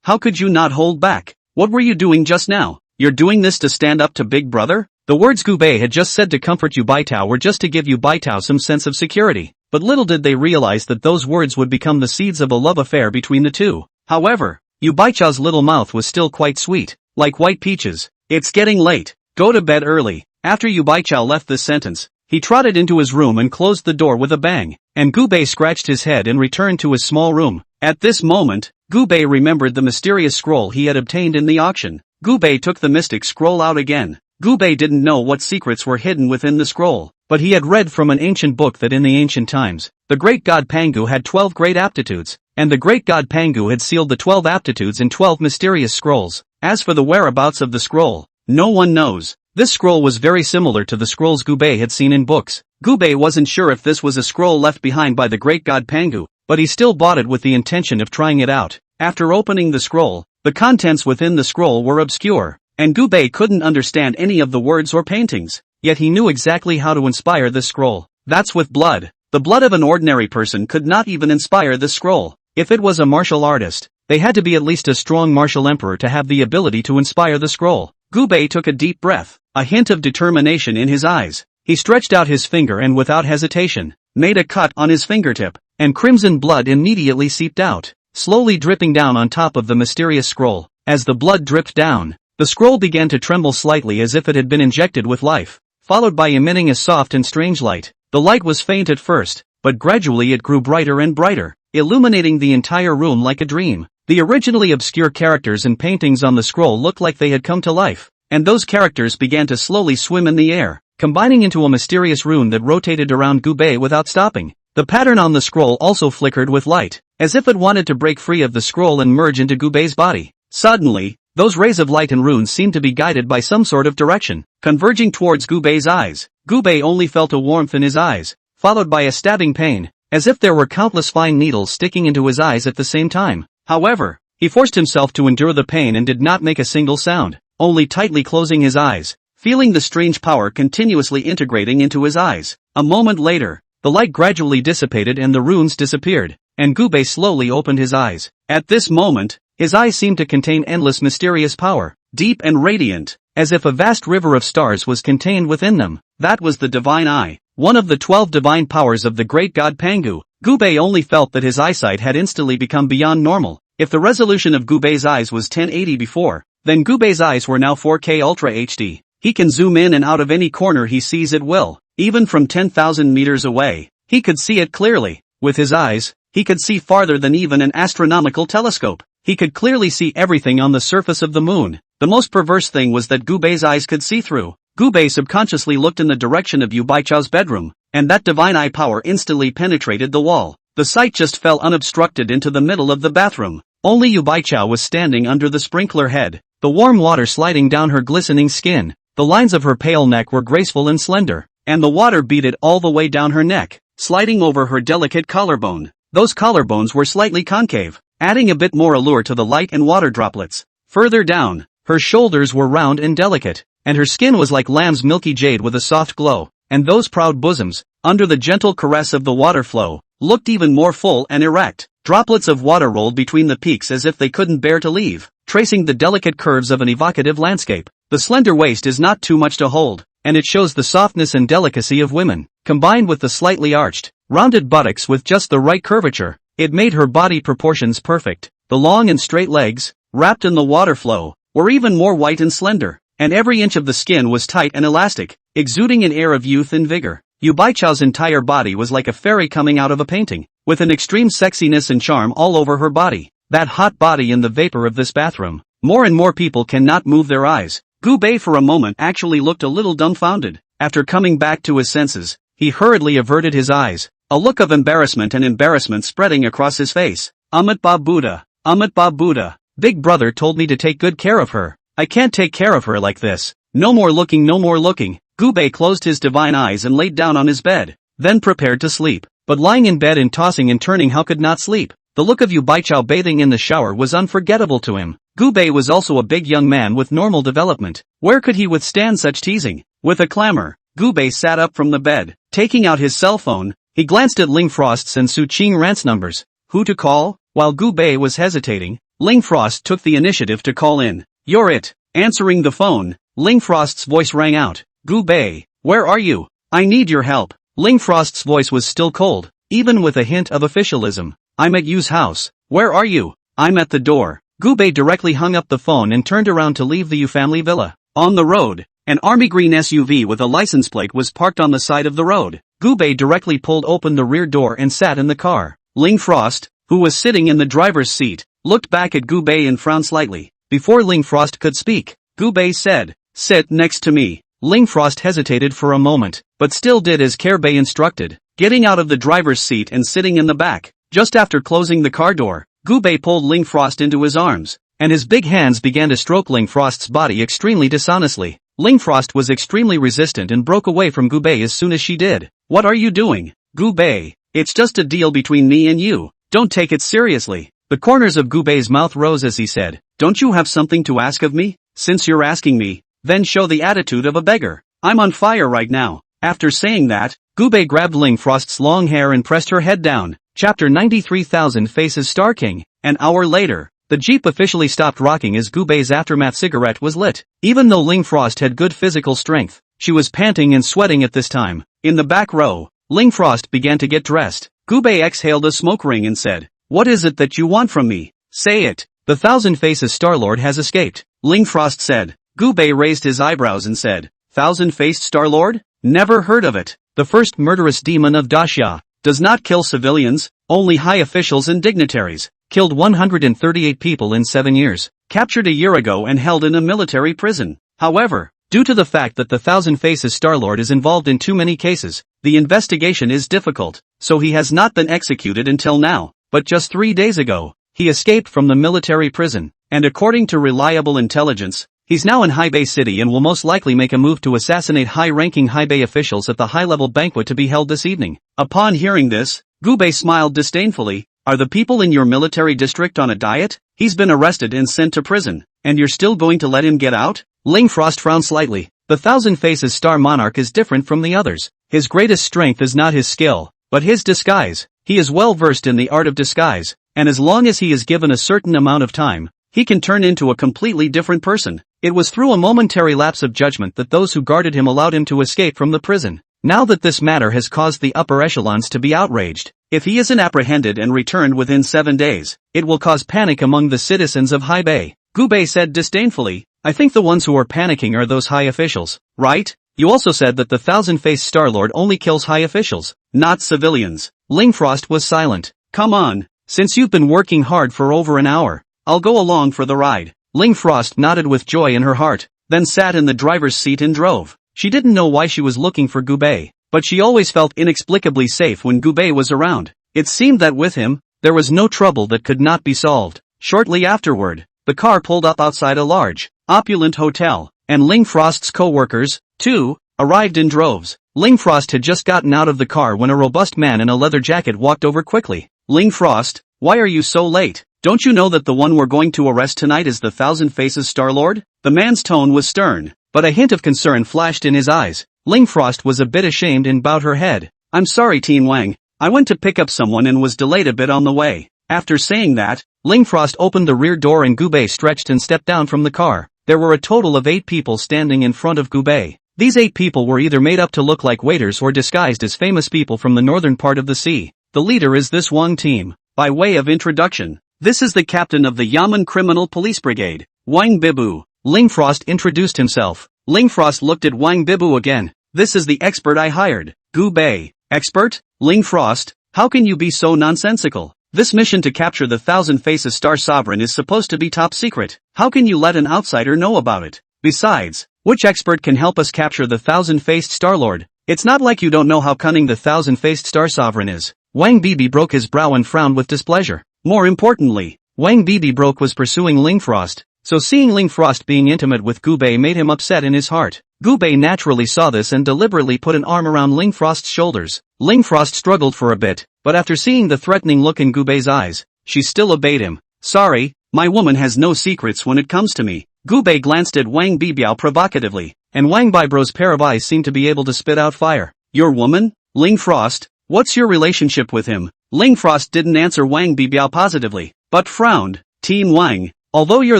Speaker 1: how could you not hold back? What were you doing just now? You're doing this to stand up to Big Brother? The words Gubei had just said to comfort Yu Baichao were just to give Yu Baichao some sense of security, but little did they realize that those words would become the seeds of a love affair between the two. However, Yu Baichao's little mouth was still quite sweet, like white peaches. It's getting late. Go to bed early. After Yu Baichao left this sentence, he trotted into his room and closed the door with a bang, and Gubei scratched his head and returned to his small room. At this moment, Gubei remembered the mysterious scroll he had obtained in the auction. Gubei took the mystic scroll out again. Gubei didn't know what secrets were hidden within the scroll, but he had read from an ancient book that in the ancient times, the great god Pangu had 12 great aptitudes, and the great god Pangu had sealed the 12 aptitudes in 12 mysterious scrolls. As for the whereabouts of the scroll, no one knows. This scroll was very similar to the scrolls Gubei had seen in books. Gubei wasn't sure if this was a scroll left behind by the great god Pangu, but he still bought it with the intention of trying it out. After opening the scroll, the contents within the scroll were obscure, and Gubei couldn't understand any of the words or paintings, yet he knew exactly how to inspire this scroll. That's with blood. The blood of an ordinary person could not even inspire this scroll. If it was a martial artist, they had to be at least a strong martial emperor to have the ability to inspire the scroll. Gubei took a deep breath, a hint of determination in his eyes. He stretched out his finger and without hesitation, made a cut on his fingertip, and crimson blood immediately seeped out, slowly dripping down on top of the mysterious scroll. As the blood dripped down, the scroll began to tremble slightly as if it had been injected with life, followed by emitting a soft and strange light. The light was faint at first, but gradually it grew brighter and brighter, illuminating the entire room like a dream. The originally obscure characters and paintings on the scroll looked like they had come to life, and those characters began to slowly swim in the air, combining into a mysterious rune that rotated around Gubei without stopping. The pattern on the scroll also flickered with light, as if it wanted to break free of the scroll and merge into Gubei's body. Suddenly, those rays of light and runes seemed to be guided by some sort of direction, converging towards Gubei's eyes. Gubei only felt a warmth in his eyes, followed by a stabbing pain, as if there were countless fine needles sticking into his eyes at the same time. However, He forced himself to endure the pain and did not make a single sound, only tightly closing his eyes, feeling the strange power continuously integrating into his eyes. A moment later, the light gradually dissipated and the runes disappeared, and Gubei slowly opened his eyes. At this moment, his eyes seemed to contain endless mysterious power, deep and radiant, as if a vast river of stars was contained within them. That was the divine eye, one of the 12 divine powers of the great god Pangu. Gubei only felt that his eyesight had instantly become beyond normal. If the resolution of Gubei's eyes was 1080 before, then Gubei's eyes were now 4K Ultra HD. He can zoom in and out of any corner he sees at will, even from 10,000 meters away. He could see it clearly. With his eyes, he could see farther than even an astronomical telescope. He could clearly see everything on the surface of the moon. The most perverse thing was that Gubei's eyes could see through. Gubei subconsciously looked in the direction of Yu Baichao's bedroom, and that divine eye power instantly penetrated the wall. The sight just fell unobstructed into the middle of the bathroom. Only Yu Baichao was standing under the sprinkler head, the warm water sliding down her glistening skin. The lines of her pale neck were graceful and slender, and the water beaded all the way down her neck, sliding over her delicate collarbone. Those collarbones were slightly concave, adding a bit more allure to the light and water droplets. Further down, her shoulders were round and delicate, and her skin was like lamb's milky jade with a soft glow, and those proud bosoms, under the gentle caress of the water flow, looked even more full and erect. Droplets of water rolled between the peaks as if they couldn't bear to leave, tracing the delicate curves of an evocative landscape. The slender waist is not too much to hold, and it shows the softness and delicacy of women, combined with the slightly arched, rounded buttocks with just the right curvature. It made her body proportions perfect. The long and straight legs, wrapped in the water flow, were even more white and slender, and every inch of the skin was tight and elastic, exuding an air of youth and vigor. Yu Baichao's entire body was like a fairy coming out of a painting, with an extreme sexiness and charm all over her body. That hot body in the vapor of this bathroom. More and more people cannot move their eyes. Gubei for a moment actually looked a little dumbfounded. After coming back to his senses, he hurriedly averted his eyes, a look of embarrassment spreading across his face. Amitabha Buddha, Amitabha Buddha, Big Brother told me to take good care of her. I can't take care of her like this. No more looking, no more looking. Gubei closed his divine eyes and laid down on his bed, then prepared to sleep. But lying in bed and tossing and turning, how could not sleep? The look of Yu Baichao bathing in the shower was unforgettable to him. Gubei was also a big young man with normal development. Where could he withstand such teasing? With a clamor, Gubei sat up from the bed. Taking out his cell phone, he glanced at Ling Frost's and Su Qing Rant's numbers. Who to call? While Gubei was hesitating, Ling Frost took the initiative to call in. You're it. Answering the phone, Ling Frost's voice rang out. Gubei, where are you? I need your help. Ling Frost's voice was still cold, even with a hint of officialism. I'm at Yu's house. Where are you? I'm at the door. Gubei directly hung up the phone and turned around to leave the Yu family villa. On the road, an army green SUV with a license plate was parked on the side of the road. Gubei directly pulled open the rear door and sat in the car. Ling Frost, who was sitting in the driver's seat, looked back at Gubei and frowned slightly. Before Ling Frost could speak, Gubei said, "Sit next to me." Ling Frost hesitated for a moment, but still did as Kerbei instructed, getting out of the driver's seat and sitting in the back. Just after closing the car door, Gubei pulled Ling Frost into his arms, and his big hands began to stroke Ling Frost's body extremely dishonestly. Ling Frost was extremely resistant and broke away from Gubei as soon as she did. What are you doing? Gubei, it's just a deal between me and you. Don't take it seriously. The corners of Gubei's mouth rose as he said, don't you have something to ask of me? Since you're asking me, then show the attitude of a beggar. I'm on fire right now. After saying that, Gubei grabbed Ling Frost's long hair and pressed her head down. Chapter 93,000 Faces Star King. An hour later, the Jeep officially stopped rocking as Gubei's aftermath cigarette was lit. Even though Ling Frost had good physical strength, she was panting and sweating at this time. In the back row, Ling Frost began to get dressed. Gubei exhaled a smoke ring and said, what is it that you want from me? Say it. The Thousand Faces Star-Lord has escaped. Ling Frost said. Gubei raised his eyebrows and said, Thousand-Faced Star-Lord? Never heard of it. The first murderous demon of Daxia. Does not kill civilians, only high officials and dignitaries. Killed 138 people in 7 years. Captured a year ago and held in a military prison. However, due to the fact that the Thousand Faces Star-Lord is involved in too many cases, the investigation is difficult, so he has not been executed until now. But just 3 days ago, he escaped from the military prison, and according to reliable intelligence, he's now in Haibei City and will most likely make a move to assassinate high-ranking Haibei officials at the high-level banquet to be held this evening. Upon hearing this, Gubei smiled disdainfully. Are the people in your military district on a diet? He's been arrested and sent to prison, and you're still going to let him get out? Ling Frost frowned slightly. The Thousand Faces Star Monarch is different from the others. His greatest strength is not his skill, but his disguise. He is well versed in the art of disguise, and as long as he is given a certain amount of time, he can turn into a completely different person. It was through a momentary lapse of judgment that those who guarded him allowed him to escape from the prison. Now that this matter has caused the upper echelons to be outraged, if he isn't apprehended and returned within 7 days, it will cause panic among the citizens of High Bay. Gubei said disdainfully, I think the ones who are panicking are those high officials, right? You also said that the Thousand-Faced Star-Lord only kills high officials, not civilians. Ling Frost was silent. Come on, since you've been working hard for over an hour, I'll go along for the ride. Ling Frost nodded with joy in her heart, then sat in the driver's seat and drove. She didn't know why she was looking for Gubei, but she always felt inexplicably safe when Gubei was around. It seemed that with him, there was no trouble that could not be solved. Shortly afterward, the car pulled up outside a large, opulent hotel, and Ling Frost's co-workers, too, arrived in droves. Ling Frost had just gotten out of the car when a robust man in a leather jacket walked over quickly. Ling Frost, why are you so late? Don't you know that the one we're going to arrest tonight is the Thousand Faces Star-Lord? The man's tone was stern, but a hint of concern flashed in his eyes. Ling Frost was a bit ashamed and bowed her head. I'm sorry, Teen Wang. I went to pick up someone and was delayed a bit on the way. After saying that, Ling Frost opened the rear door and Gubei stretched and stepped down from the car. There were a total of 8 people standing in front of Gubei. These 8 people were either made up to look like waiters or disguised as famous people from the northern part of the sea. The leader is this Wang team. By way of introduction, this is the captain of the Yamen Criminal Police Brigade, Wang Bibu. Ling Frost introduced himself. Ling Frost looked at Wang Bibu again. This is the expert I hired. Gubei. Expert? Ling Frost, how can you be so nonsensical? This mission to capture the Thousand Faces Star Sovereign is supposed to be top secret. How can you let an outsider know about it? Besides, which expert can help us capture the Thousand-Faced Star-Lord? It's not like you don't know how cunning the Thousand-Faced Star Sovereign is. Wang Bibi broke his brow and frowned with displeasure. More importantly, Wang Bibi broke was pursuing Ling Frost, so seeing Ling Frost being intimate with Gubei made him upset in his heart. Gubei naturally saw this and deliberately put an arm around Ling Frost's shoulders. Ling Frost struggled for a bit, but after seeing the threatening look in Gubei's eyes, she still obeyed him. Sorry, my woman has no secrets when it comes to me. Gubei glanced at Wang Bibiao provocatively, and Wang Bibro's pair of eyes seemed to be able to spit out fire. Your woman? Ling Frost? What's your relationship with him? Ling Frost didn't answer Wang Bibiao positively, but frowned. Teen Wang, although you're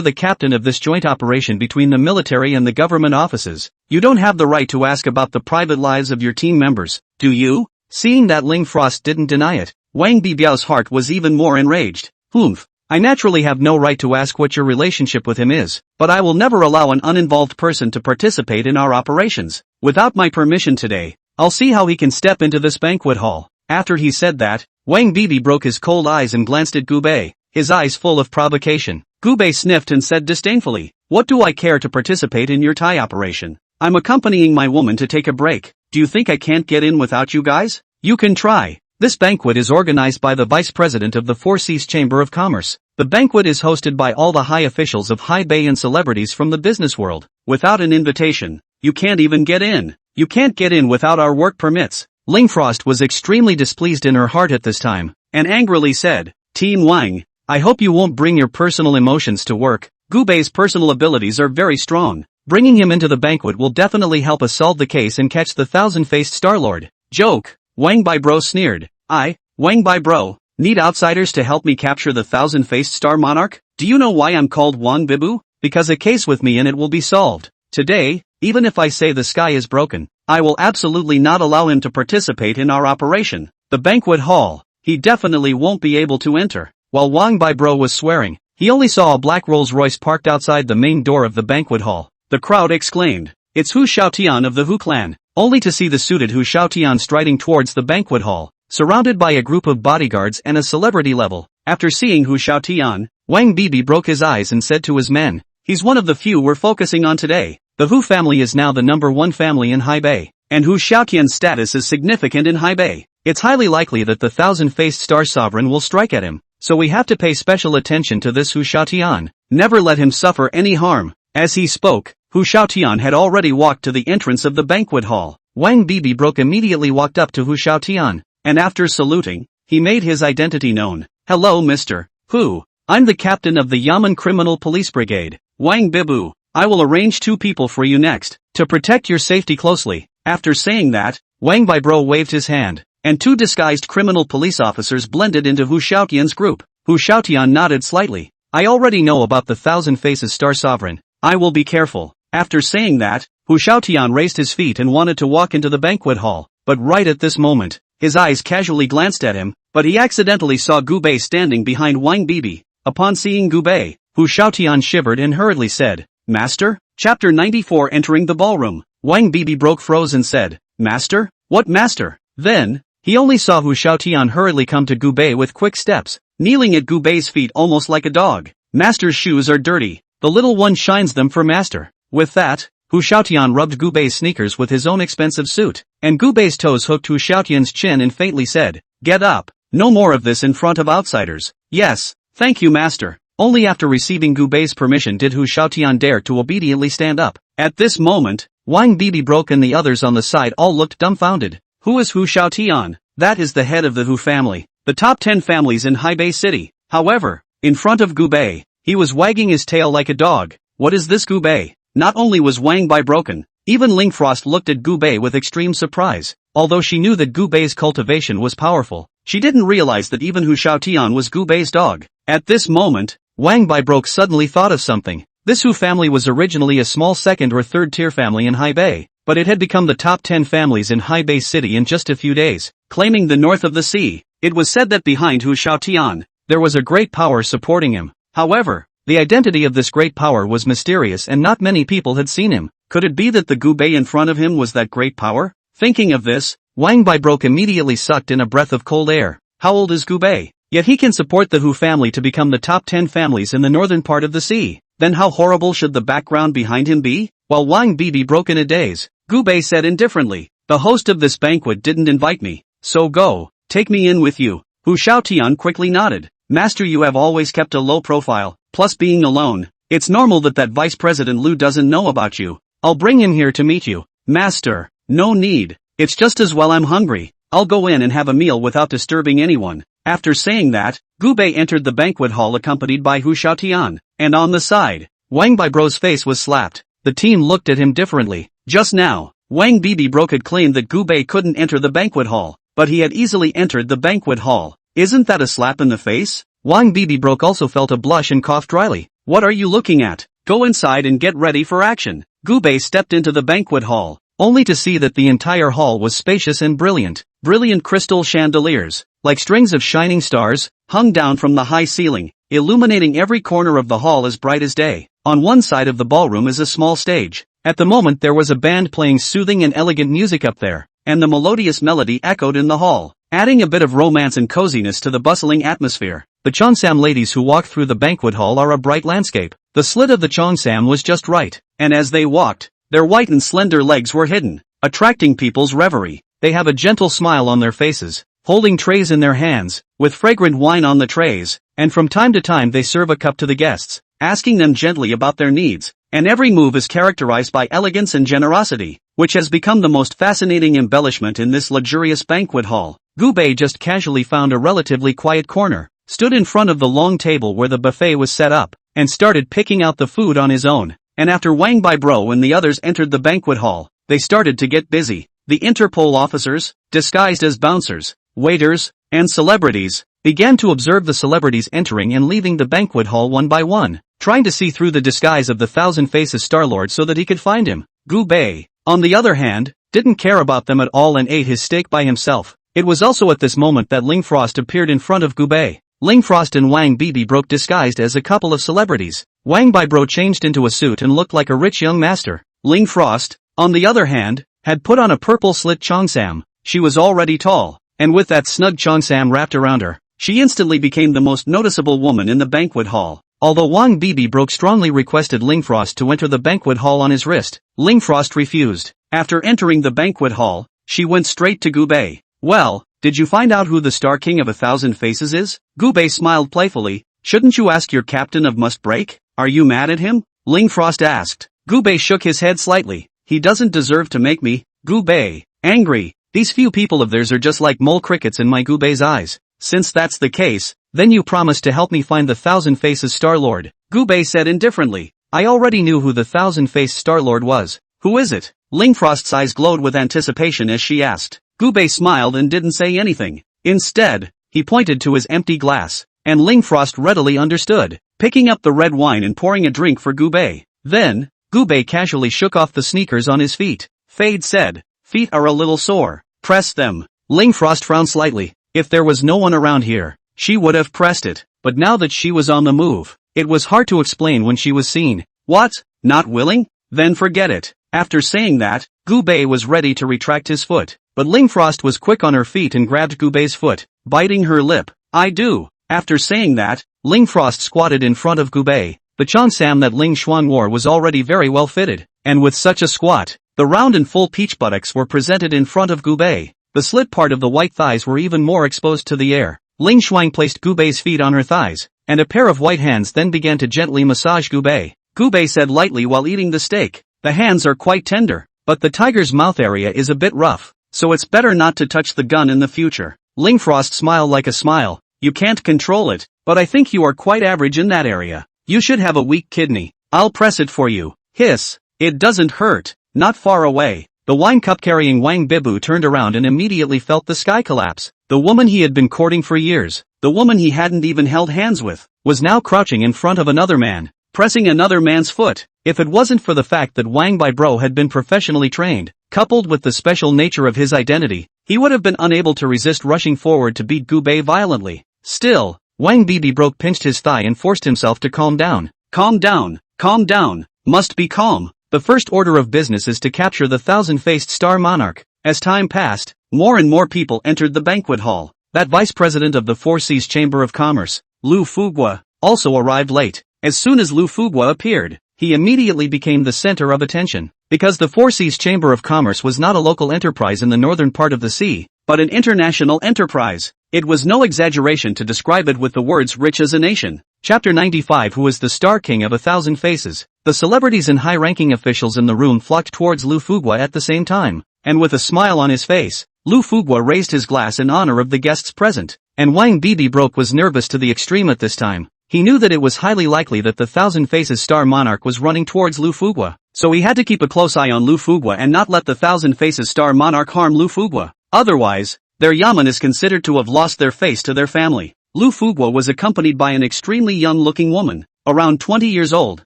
Speaker 1: the captain of this joint operation between the military and the government offices, you don't have the right to ask about the private lives of your team members, do you? Seeing that Ling Frost didn't deny it, Wang Bibiao's heart was even more enraged. Humph. I naturally have no right to ask what your relationship with him is, but I will never allow an uninvolved person to participate in our operations. Without my permission today, I'll see how he can step into this banquet hall. After he said that, Wang Bibi broke his cold eyes and glanced at Gubei, his eyes full of provocation. Gubei sniffed and said disdainfully, what do I care to participate in your Thai operation? I'm accompanying my woman to take a break. Do you think I can't get in without you guys? You can try. This banquet is organized by the Vice President of the Four Seas Chamber of Commerce. The banquet is hosted by all the high officials of High Bay and celebrities from the business world. Without an invitation, you can't even get in. You can't get in without our work permits. Ling Frost was extremely displeased in her heart at this time, and angrily said, Teen Wang, I hope you won't bring your personal emotions to work. Gubei's personal abilities are very strong. Bringing him into the banquet will definitely help us solve the case and catch the Thousand-Faced Star-Lord. Joke. Wang Bibro sneered. Wang Bibro, need outsiders to help me capture the Thousand-Faced Star Monarch? Do you know why I'm called Wang Bibu? Because a case with me in it will be solved. Today, even if I say the sky is broken, I will absolutely not allow him to participate in our operation. The banquet hall, he definitely won't be able to enter. While Wang Bibro was swearing, he only saw a black Rolls-Royce parked outside the main door of the banquet hall. The crowd exclaimed, it's Hu Xiaotian of the Hu clan, only to see the suited Hu Xiaotian striding towards the banquet hall, surrounded by a group of bodyguards and a celebrity level. After seeing Hu Xiaotian, Wang Bibi broke his eyes and said to his men, he's one of the few we're focusing on today. The Hu family is now the #1 family in High Bay, and Hu Xiaotian's status is significant in High Bay. It's highly likely that the Thousand-Faced Star Sovereign will strike at him, so we have to pay special attention to this Hu Xiaotian. Never let him suffer any harm. As he spoke, Hu Xiaotian had already walked to the entrance of the banquet hall. Wang Bibi immediately walked up to Hu Xiaotian, and after saluting, he made his identity known. Hello Mr. Who? I'm the captain of the Yamen Criminal Police Brigade, Wang Bibu. I will arrange 2 people for you next, to protect your safety closely. After saying that, Wang Bibro waved his hand, and 2 disguised criminal police officers blended into Hu Xiaotian's group. Hu Xiaotian nodded slightly. I already know about the Thousand Faces Star Sovereign. I will be careful. After saying that, Hu Xiaotian raised his feet and wanted to walk into the banquet hall, but right at this moment, his eyes casually glanced at him, but he accidentally saw Gu Bei standing behind Wang Bibi. Upon seeing Gu Bei, Hu Xiaotian shivered and hurriedly said, Master? Chapter 94 Entering the ballroom. Wang Bibi froze and said, Master? What master? Then, he only saw Hu Xiaotian hurriedly come to Gu Bei with quick steps, kneeling at Gu Bei's feet almost like a dog. Master's shoes are dirty. The little one shines them for master. With that, Hu Xiaotian rubbed Gu Bei's sneakers with his own expensive suit, and Gu Bei's toes hooked Hu Xiaotian's chin and faintly said, Get up. No more of this in front of outsiders. Yes, thank you master. Only after receiving Gu Bei's permission did Hu Xiaotian dare to obediently stand up. At this moment, Wang Bibi and the others on the side all looked dumbfounded. Who is Hu Xiaotian? That is the head of the Hu family, the top 10 families in Hebei City. However, in front of Gu Bei, he was wagging his tail like a dog. What is this Gu Bei? Not only was Wang Bai broken, even Ling Frost looked at Gu Bei with extreme surprise. Although she knew that Gu Bei's cultivation was powerful, she didn't realize that even Hu Xiaotian was Gu Bei's dog. At this moment, Wang Bai suddenly thought of something. This Hu family was originally a small 2nd or 3rd tier family in Hebei, but it had become the top 10 families in Hebei City in just a few days, claiming the north of the sea. It was said that behind Hu Xiaotian, there was a great power supporting him. However, the identity of this great power was mysterious and not many people had seen him. Could it be that the Gu Bei in front of him was that great power? Thinking of this, Wang Bai immediately sucked in a breath of cold air. How old is Gu Bei? Yet he can support the Hu family to become the top 10 families in the northern part of the sea. Then how horrible should the background behind him be? While Wang Bibi broke in a daze, Gu Bei said indifferently, The host of this banquet didn't invite me, so go, take me in with you. Hu Xiaotian quickly nodded. Master, you have always kept a low profile, plus being alone. It's normal that Vice President Liu doesn't know about you. I'll bring him here to meet you. Master, no need. It's just as well I'm hungry. I'll go in and have a meal without disturbing anyone. After saying that, Gu Bei entered the banquet hall accompanied by Hu Xiaotian, and on the side, Wang Bai's face was slapped. The team looked at him differently. Just now, Wang Bibi had claimed that Gu Bei couldn't enter the banquet hall, but he had easily entered the banquet hall. Isn't that a slap in the face? Wang Bibi also felt a blush and coughed dryly. What are you looking at? Go inside and get ready for action. Gu Bei stepped into the banquet hall, only to see that the entire hall was spacious and brilliant. Brilliant crystal chandeliers, like strings of shining stars, hung down from the high ceiling, illuminating every corner of the hall as bright as day. On one side of the ballroom is a small stage. At the moment there was a band playing soothing and elegant music up there, and the melodious melody echoed in the hall, adding a bit of romance and coziness to the bustling atmosphere. The Cheongsam ladies who walk through the banquet hall are a bright landscape. The slit of the Cheongsam was just right, and as they walked, their white and slender legs were hidden, attracting people's reverie. They have a gentle smile on their faces, holding trays in their hands, with fragrant wine on the trays, and from time to time they serve a cup to the guests, asking them gently about their needs, and every move is characterized by elegance and generosity, which has become the most fascinating embellishment in this luxurious banquet hall. Gu Bei just casually found a relatively quiet corner, stood in front of the long table where the buffet was set up, and started picking out the food on his own. And after Wang Bibro and the others entered the banquet hall, they started to get busy. The Interpol officers, disguised as bouncers, waiters, and celebrities, began to observe the celebrities entering and leaving the banquet hall one by one, trying to see through the disguise of the Thousand Faces Starlord so that he could find him. Gu Bei, on the other hand, didn't care about them at all and ate his steak by himself. It was also at this moment that Ling Frost appeared in front of Gu Bei. Ling Frost and Wang Bibi disguised as a couple of celebrities. Wang Bibro changed into a suit and looked like a rich young master. Ling Frost, on the other hand, had put on a purple slit cheongsam. She was already tall, and with that snug cheongsam wrapped around her, she instantly became the most noticeable woman in the banquet hall. Although Wang Bibi strongly requested Ling Frost to enter the banquet hall on his wrist, Ling Frost refused. After entering the banquet hall, she went straight to Gu Bei. Well, did you find out who the Star King of 1,000 Faces is? Gu Bei smiled playfully. Shouldn't you ask your captain of Must Break? Are you mad at him? Ling Frost asked. Gu Bei shook his head slightly. He doesn't deserve to make me. Gu Bei, angry. These few people of theirs are just like mole crickets in my Gu Bei's eyes. Since that's the case, Then you promised to help me find the Thousand Faces Star-Lord, Gubei said indifferently. I already knew who the Thousand-Faced Star-Lord was. Who is it? Lingfrost's eyes glowed with anticipation as she asked. Gubei smiled and didn't say anything. Instead, he pointed to his empty glass, and Lingfrost readily understood, picking up the red wine and pouring a drink for Gubei. Then, Gubei casually shook off the sneakers on his feet. Fade said, feet are a little sore. Press them. Lingfrost frowned slightly. If there was no one around here, she would have pressed it, but now that she was on the move, it was hard to explain when she was seen. What? Not willing? Then forget it. After saying that, Gubei was ready to retract his foot, but Lingfrost was quick on her feet and grabbed Gubei's foot, biting her lip. I do. After saying that, Lingfrost squatted in front of Gubei. The cheongsam that Ling Xuan wore was already very well fitted, and with such a squat, the round and full peach buttocks were presented in front of Gubei. The slit part of the white thighs were even more exposed to the air. Ling Xuan placed Gubei's feet on her thighs, and a pair of white hands then began to gently massage Gubei. Gubei said lightly while eating the steak, the hands are quite tender, but the tiger's mouth area is a bit rough, so it's better not to touch the gun in the future. Lingfrost smiled like a smile. You can't control it, but I think you are quite average in that area. You should have a weak kidney. I'll press it for you. Hiss. It doesn't hurt. Not far away. The wine cup carrying Wang Bibu turned around and immediately felt the sky collapse. The woman he had been courting for years, the woman he hadn't even held hands with, was now crouching in front of another man, pressing another man's foot. If it wasn't for the fact that Wang Bibro had been professionally trained, coupled with the special nature of his identity, he would have been unable to resist rushing forward to beat Gubei violently. Still, Wang Bibro pinched his thigh and forced himself to calm down. Calm down. Calm down. Must be calm. The first order of business is to capture the thousand-faced star monarch. As time passed, more and more people entered the banquet hall. That vice president of the Four Seas Chamber of Commerce, Lu Fugua, also arrived late. As soon as Lu Fugua appeared, he immediately became the center of attention. Because the Four Seas Chamber of Commerce was not a local enterprise in the northern part of the sea, but an international enterprise, it was no exaggeration to describe it with the words rich as a nation. Chapter 95. Who is the Star King of 1,000 Faces? The celebrities and high-ranking officials in the room flocked towards Lu Fugua at the same time, and with a smile on his face, Lu Fugua raised his glass in honor of the guests present, and Wang Bibro was nervous to the extreme at this time. He knew that it was highly likely that the Thousand Faces Star Monarch was running towards Lu Fugua, so he had to keep a close eye on Lu Fugua and not let the Thousand Faces Star Monarch harm Lu Fugua. Otherwise, their yamen is considered to have lost their face to their family. Lu Fugua was accompanied by an extremely young-looking woman, around 20 years old,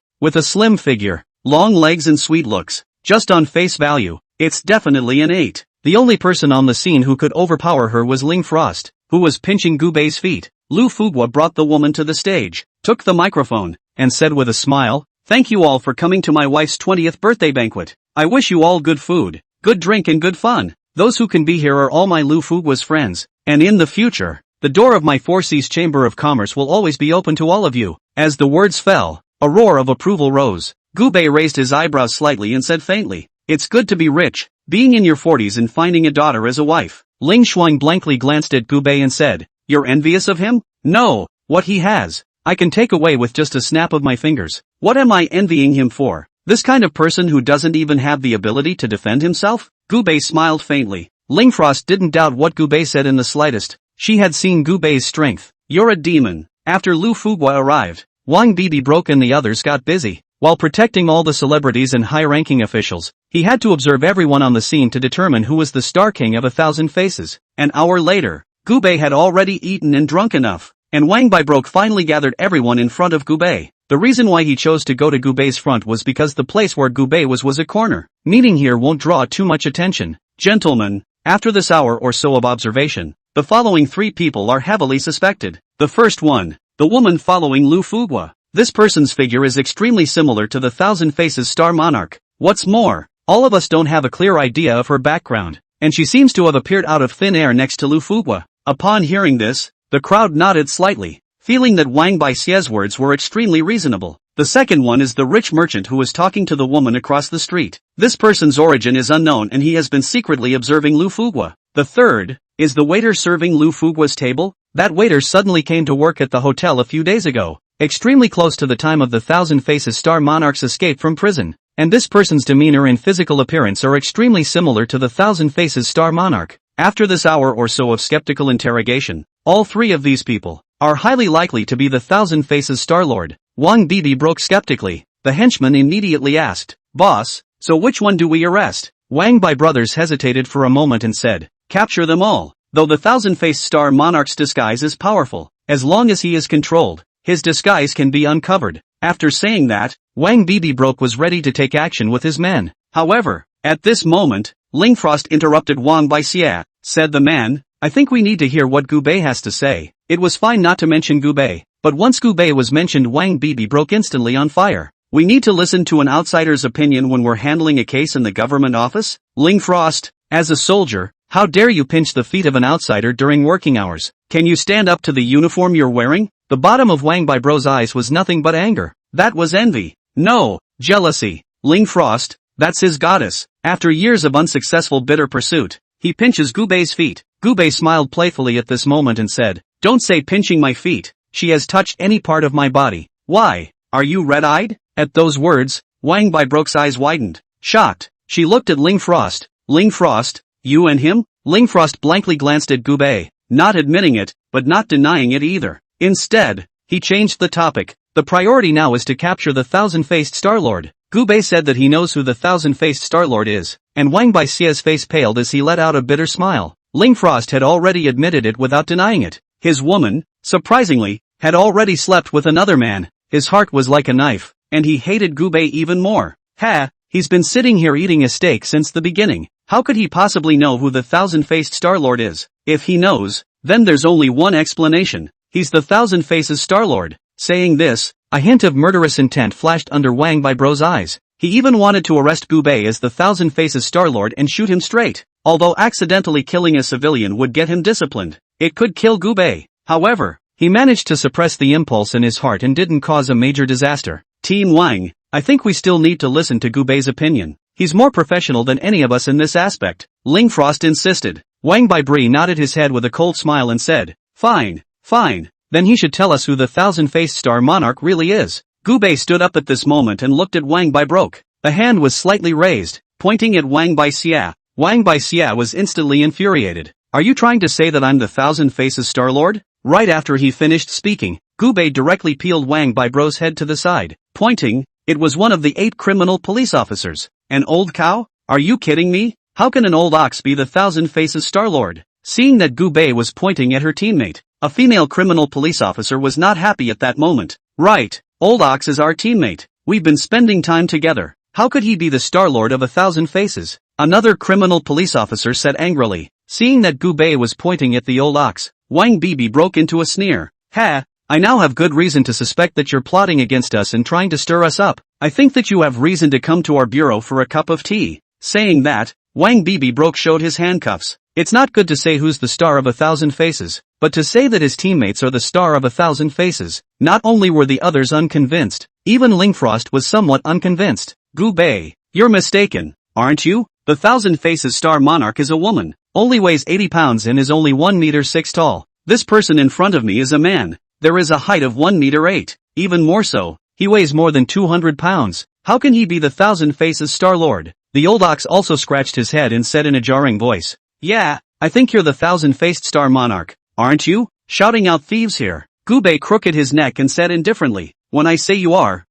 Speaker 1: with a slim figure, long legs and sweet looks. Just on face value, it's definitely an 8. The only person on the scene who could overpower her was Lingfrost, who was pinching Gubei's feet. Lu Fugua brought the woman to the stage, took the microphone, and said with a smile, "Thank you all for coming to my wife's 20th birthday banquet. I wish you all good food, good drink and good fun. Those who can be here are all my Lu Fugua's friends, and in the future, the door of my Four Seas Chamber of Commerce will always be open to all of you." As the words fell, a roar of approval rose. Gubei raised his eyebrows slightly and said faintly, "It's good to be rich, being in your 40s and finding a daughter as a wife." Ling Xuan blankly glanced at Gubei and said, "You're envious of him?" "No, what he has, I can take away with just a snap of my fingers. What am I envying him for? This kind of person who doesn't even have the ability to defend himself?" Gubei smiled faintly. Lingfrost didn't doubt what Gubei said in the slightest. She had seen Gubei's strength. "You're a demon." After Lu Fugua arrived, Wang Bibro and the others got busy. While protecting all the celebrities and high-ranking officials, he had to observe everyone on the scene to determine who was the Star King of 1,000 Faces. An hour later, Gubei had already eaten and drunk enough, and Wang Bibro finally gathered everyone in front of Gubei. The reason why he chose to go to Gubei's front was because the place where Gubei was a corner. Meeting here won't draw too much attention. Gentlemen, after this hour or so of observation, the following 3 people are heavily suspected. The first one, the woman following Lu Fugua. This person's figure is extremely similar to the Thousand Faces Star Monarch. What's more, all of us don't have a clear idea of her background, and she seems to have appeared out of thin air next to Lu Fugua. Upon hearing this, the crowd nodded slightly, feeling that Wang Baixia's words were extremely reasonable. The second one is the rich merchant who was talking to the woman across the street. This person's origin is unknown and he has been secretly observing Lu Fugua. The third is the waiter serving Lu Fugua's table. That waiter suddenly came to work at the hotel a few days ago, extremely close to the time of the Thousand Faces Star Monarch's escape from prison, and this person's demeanor and physical appearance are extremely similar to the Thousand Faces Star Monarch. After this hour or so of skeptical interrogation, all 3 of these people, are highly likely to be the Thousand Faces Star-Lord. Wang Bibi broke skeptically. The henchman immediately asked, "Boss, so which one do we arrest?" Wang Bai brothers hesitated for a moment and said, "Capture them all." Though the thousand-faced star monarch's disguise is powerful, as long as he is controlled, his disguise can be uncovered. After saying that, Wang Bibi was ready to take action with his men. However, at this moment, Lingfrost interrupted Wang Bai Xia. Said the man, "I think we need to hear what Gu Bei has to say." It was fine not to mention Gu Bei, but once Gu Bei was mentioned, Wang Bibi broke instantly on fire. "We need to listen to an outsider's opinion when we're handling a case in the government office? Lingfrost, as a soldier, how dare you pinch the feet of an outsider during working hours? Can you stand up to the uniform you're wearing?" The bottom of Wang Bai bro's eyes was nothing but anger. That was envy. No, jealousy. Lingfrost, that's his goddess. After years of unsuccessful bitter pursuit, he pinches Gu Bei's feet. Gu Bei smiled playfully at this moment and said, "Don't say pinching my feet. She has touched any part of my body. Why, are you red-eyed?" At those words, Wang Bai bro's eyes widened. Shocked, she looked at Lingfrost. "Lingfrost, you and him?" Lingfrost blankly glanced at Gu Bei, not admitting it, but not denying it either. Instead, he changed the topic. The priority now is to capture the thousand-faced Star-Lord. Gu Bei said that he knows who the thousand-faced Star-Lord is, and Wang Bai Xia's face paled as he let out a bitter smile. Lingfrost had already admitted it without denying it. His woman, surprisingly, had already slept with another man. His heart was like a knife, and he hated Gu Bei even more. He's been sitting here eating a steak since the beginning. How could he possibly know who the thousand-faced Star-Lord is? If he knows, then there's only one explanation. He's the Thousand Faces Star-Lord. Saying this, a hint of murderous intent flashed under Wang Bai bro's eyes. He even wanted to arrest Gu Bei as the Thousand Faces Star-Lord and shoot him straight. Although accidentally killing a civilian would get him disciplined, it could kill Gu Bei. However, he managed to suppress the impulse in his heart and didn't cause a major disaster. Team Wang, I think we still need to listen to Gu Bei's opinion. He's more professional than any of us in this aspect. Lingfrost insisted. Wang Bai nodded his head with a cold smile and said, Fine. Then he should tell us who the thousand-faced star monarch really is. Gu Bei stood up at this moment and looked at Wang Bai. The hand was slightly raised, pointing at Wang Bai Xia. Wang Bai Xia was instantly infuriated. Are you trying to say that I'm the Thousand Faces Star-Lord? Right after he finished speaking, Gu Bei directly peeled Wang Bai's head to the side, pointing. It was one of the 8 criminal police officers. An old cow? Are you kidding me? How can an old ox be the Thousand Faces Star-Lord? Seeing that Gu Bei was pointing at her teammate, a female criminal police officer was not happy at that moment. Right, old ox is our teammate. We've been spending time together. How could he be the Star-Lord of 1,000 faces? Another criminal police officer said angrily. Seeing that Gu Bei was pointing at the old ox, Wang Bibi broke into a sneer. I now have good reason to suspect that you're plotting against us and trying to stir us up. I think that you have reason to come to our bureau for a cup of tea. Saying that, Wang Bibi showed his handcuffs. It's not good to say who's the star of 1,000 faces, but to say that his teammates are the star of 1,000 faces. Not only were the others unconvinced, even Lingfrost was somewhat unconvinced. Gu Bei, you're mistaken, aren't you? The Thousand Faces Star Monarch is a woman, only weighs 80 pounds and is only 1 meter 6 tall. This person in front of me is a man. There is a height of 1 meter 8. Even more so, he weighs more than 200 pounds. How can he be the Thousand Faces Star-Lord? The old ox also scratched his head and said in a jarring voice. Yeah, I think you're the Thousand-Faced Star Monarch, aren't you? Shouting out thieves here. Gu Bei crooked his neck and said indifferently. When I say you are,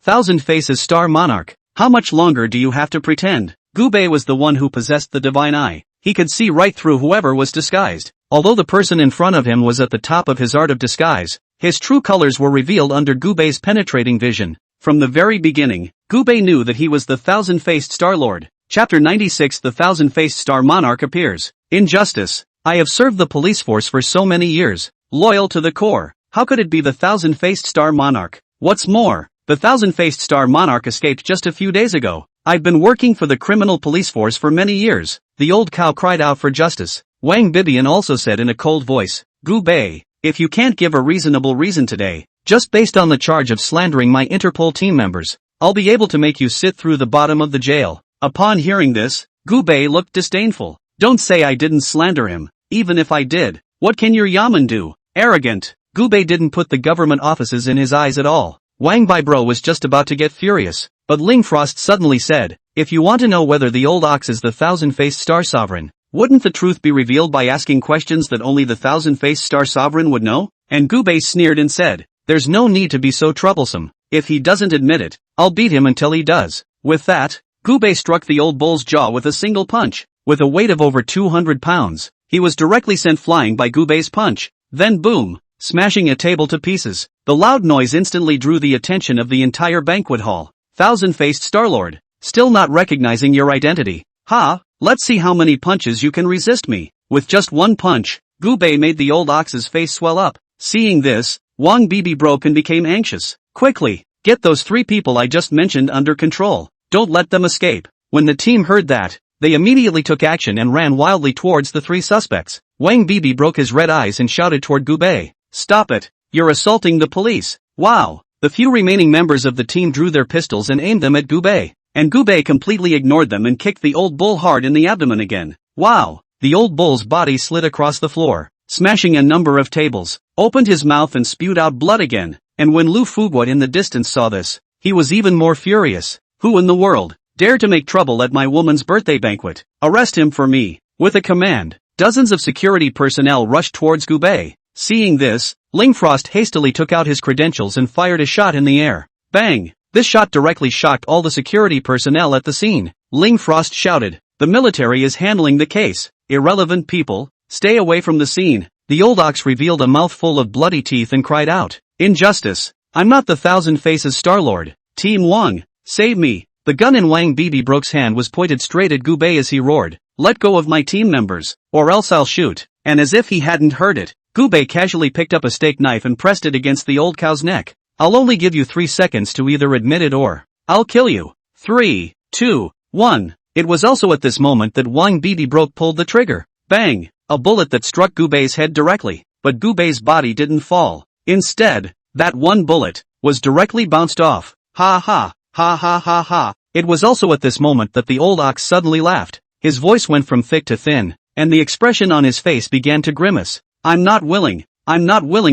Speaker 1: Thousand Faces Star Monarch. How much longer do you have to pretend? Gu Bei was the one who possessed the divine eye. He could see right through whoever was disguised. Although the person in front of him was at the top of his art of disguise, his true colors were revealed under Gu Bei's penetrating vision. From the very beginning, Gu Bei knew that he was the Thousand-Faced Star-Lord. Chapter 96. The Thousand-Faced Star Monarch appears. Injustice. I have served the police force for so many years, loyal to the core. How could it be the Thousand-Faced Star Monarch? What's more, the Thousand-Faced Star Monarch escaped just a few days ago. I've been working for the criminal police force for many years. The old cow cried out for justice. Wang Bibian also said in a cold voice, Gu Bei, if you can't give a reasonable reason today, just based on the charge of slandering my Interpol team members, I'll be able to make you sit through the bottom of the jail. Upon hearing this, Gu Bei looked disdainful. Don't say I didn't slander him. Even if I did, what can your yaman do? Arrogant. Gu Bei didn't put the government offices in his eyes at all. Wang Bai was just about to get furious, but Lingfrost suddenly said, if you want to know whether the old ox is the Thousand-Faced Star Sovereign, wouldn't the truth be revealed by asking questions that only the Thousand-Faced Star Sovereign would know? and Gubei sneered and said, "There's no need to be so troublesome. If he doesn't admit it, I'll beat him until he does." With that, Gubei struck the old bull's jaw with a single punch. With a weight of over 200 pounds, he was directly sent flying by Gubei's punch. Then boom, smashing a table to pieces. The loud noise instantly drew the attention of the entire banquet hall. Thousand-faced Starlord, still not recognizing your identity. Ha, let's see how many punches you can resist me. With just one punch, Gubei made the old ox's face swell up. Seeing this, Wang Bibi broke and became anxious. Quickly, get those 3 people I just mentioned under control. Don't let them escape. When the team heard that, they immediately took action and ran wildly towards the 3 suspects. Wang Bibi broke his red eyes and shouted toward Gubei, "Stop it, you're assaulting the police." Wow! The few remaining members of the team drew their pistols and aimed them at Gubei. And Gubei completely ignored them and kicked the old bull hard in the abdomen again. Wow! The old bull's body slid across the floor, smashing a number of tables, opened his mouth and spewed out blood again. And when Lu Fuguo in the distance saw this, he was even more furious. Who in the world dared to make trouble at my woman's birthday banquet? Arrest him for me. With a command, dozens of security personnel rushed towards Gubei. Seeing this, Ling Frost hastily took out his credentials and fired a shot in the air. Bang! This shot directly shocked all the security personnel at the scene. Ling Frost shouted, "The military is handling the case. Irrelevant people, stay away from the scene." The old ox revealed a mouthful of bloody teeth and cried out, "Injustice! I'm not the Thousand Faces Starlord. Team Wang, save me!" The gun in Wang Bibi Broke's hand was pointed straight at Gubei as he roared, "Let go of my team members, or else I'll shoot." And as if he hadn't heard it, Gubei casually picked up a steak knife and pressed it against the old cow's neck. "I'll only give you 3 seconds to either admit it or I'll kill you. 3, 2, 1. It was also at this moment that Wang Bibi Broke pulled the trigger. Bang! A bullet that struck Gubei's head directly, but Gubei's body didn't fall. Instead, that one bullet was directly bounced off. Ha ha, ha ha ha ha. It was also at this moment that the old ox suddenly laughed. His voice went from thick to thin, and the expression on his face began to grimace. I'm not willing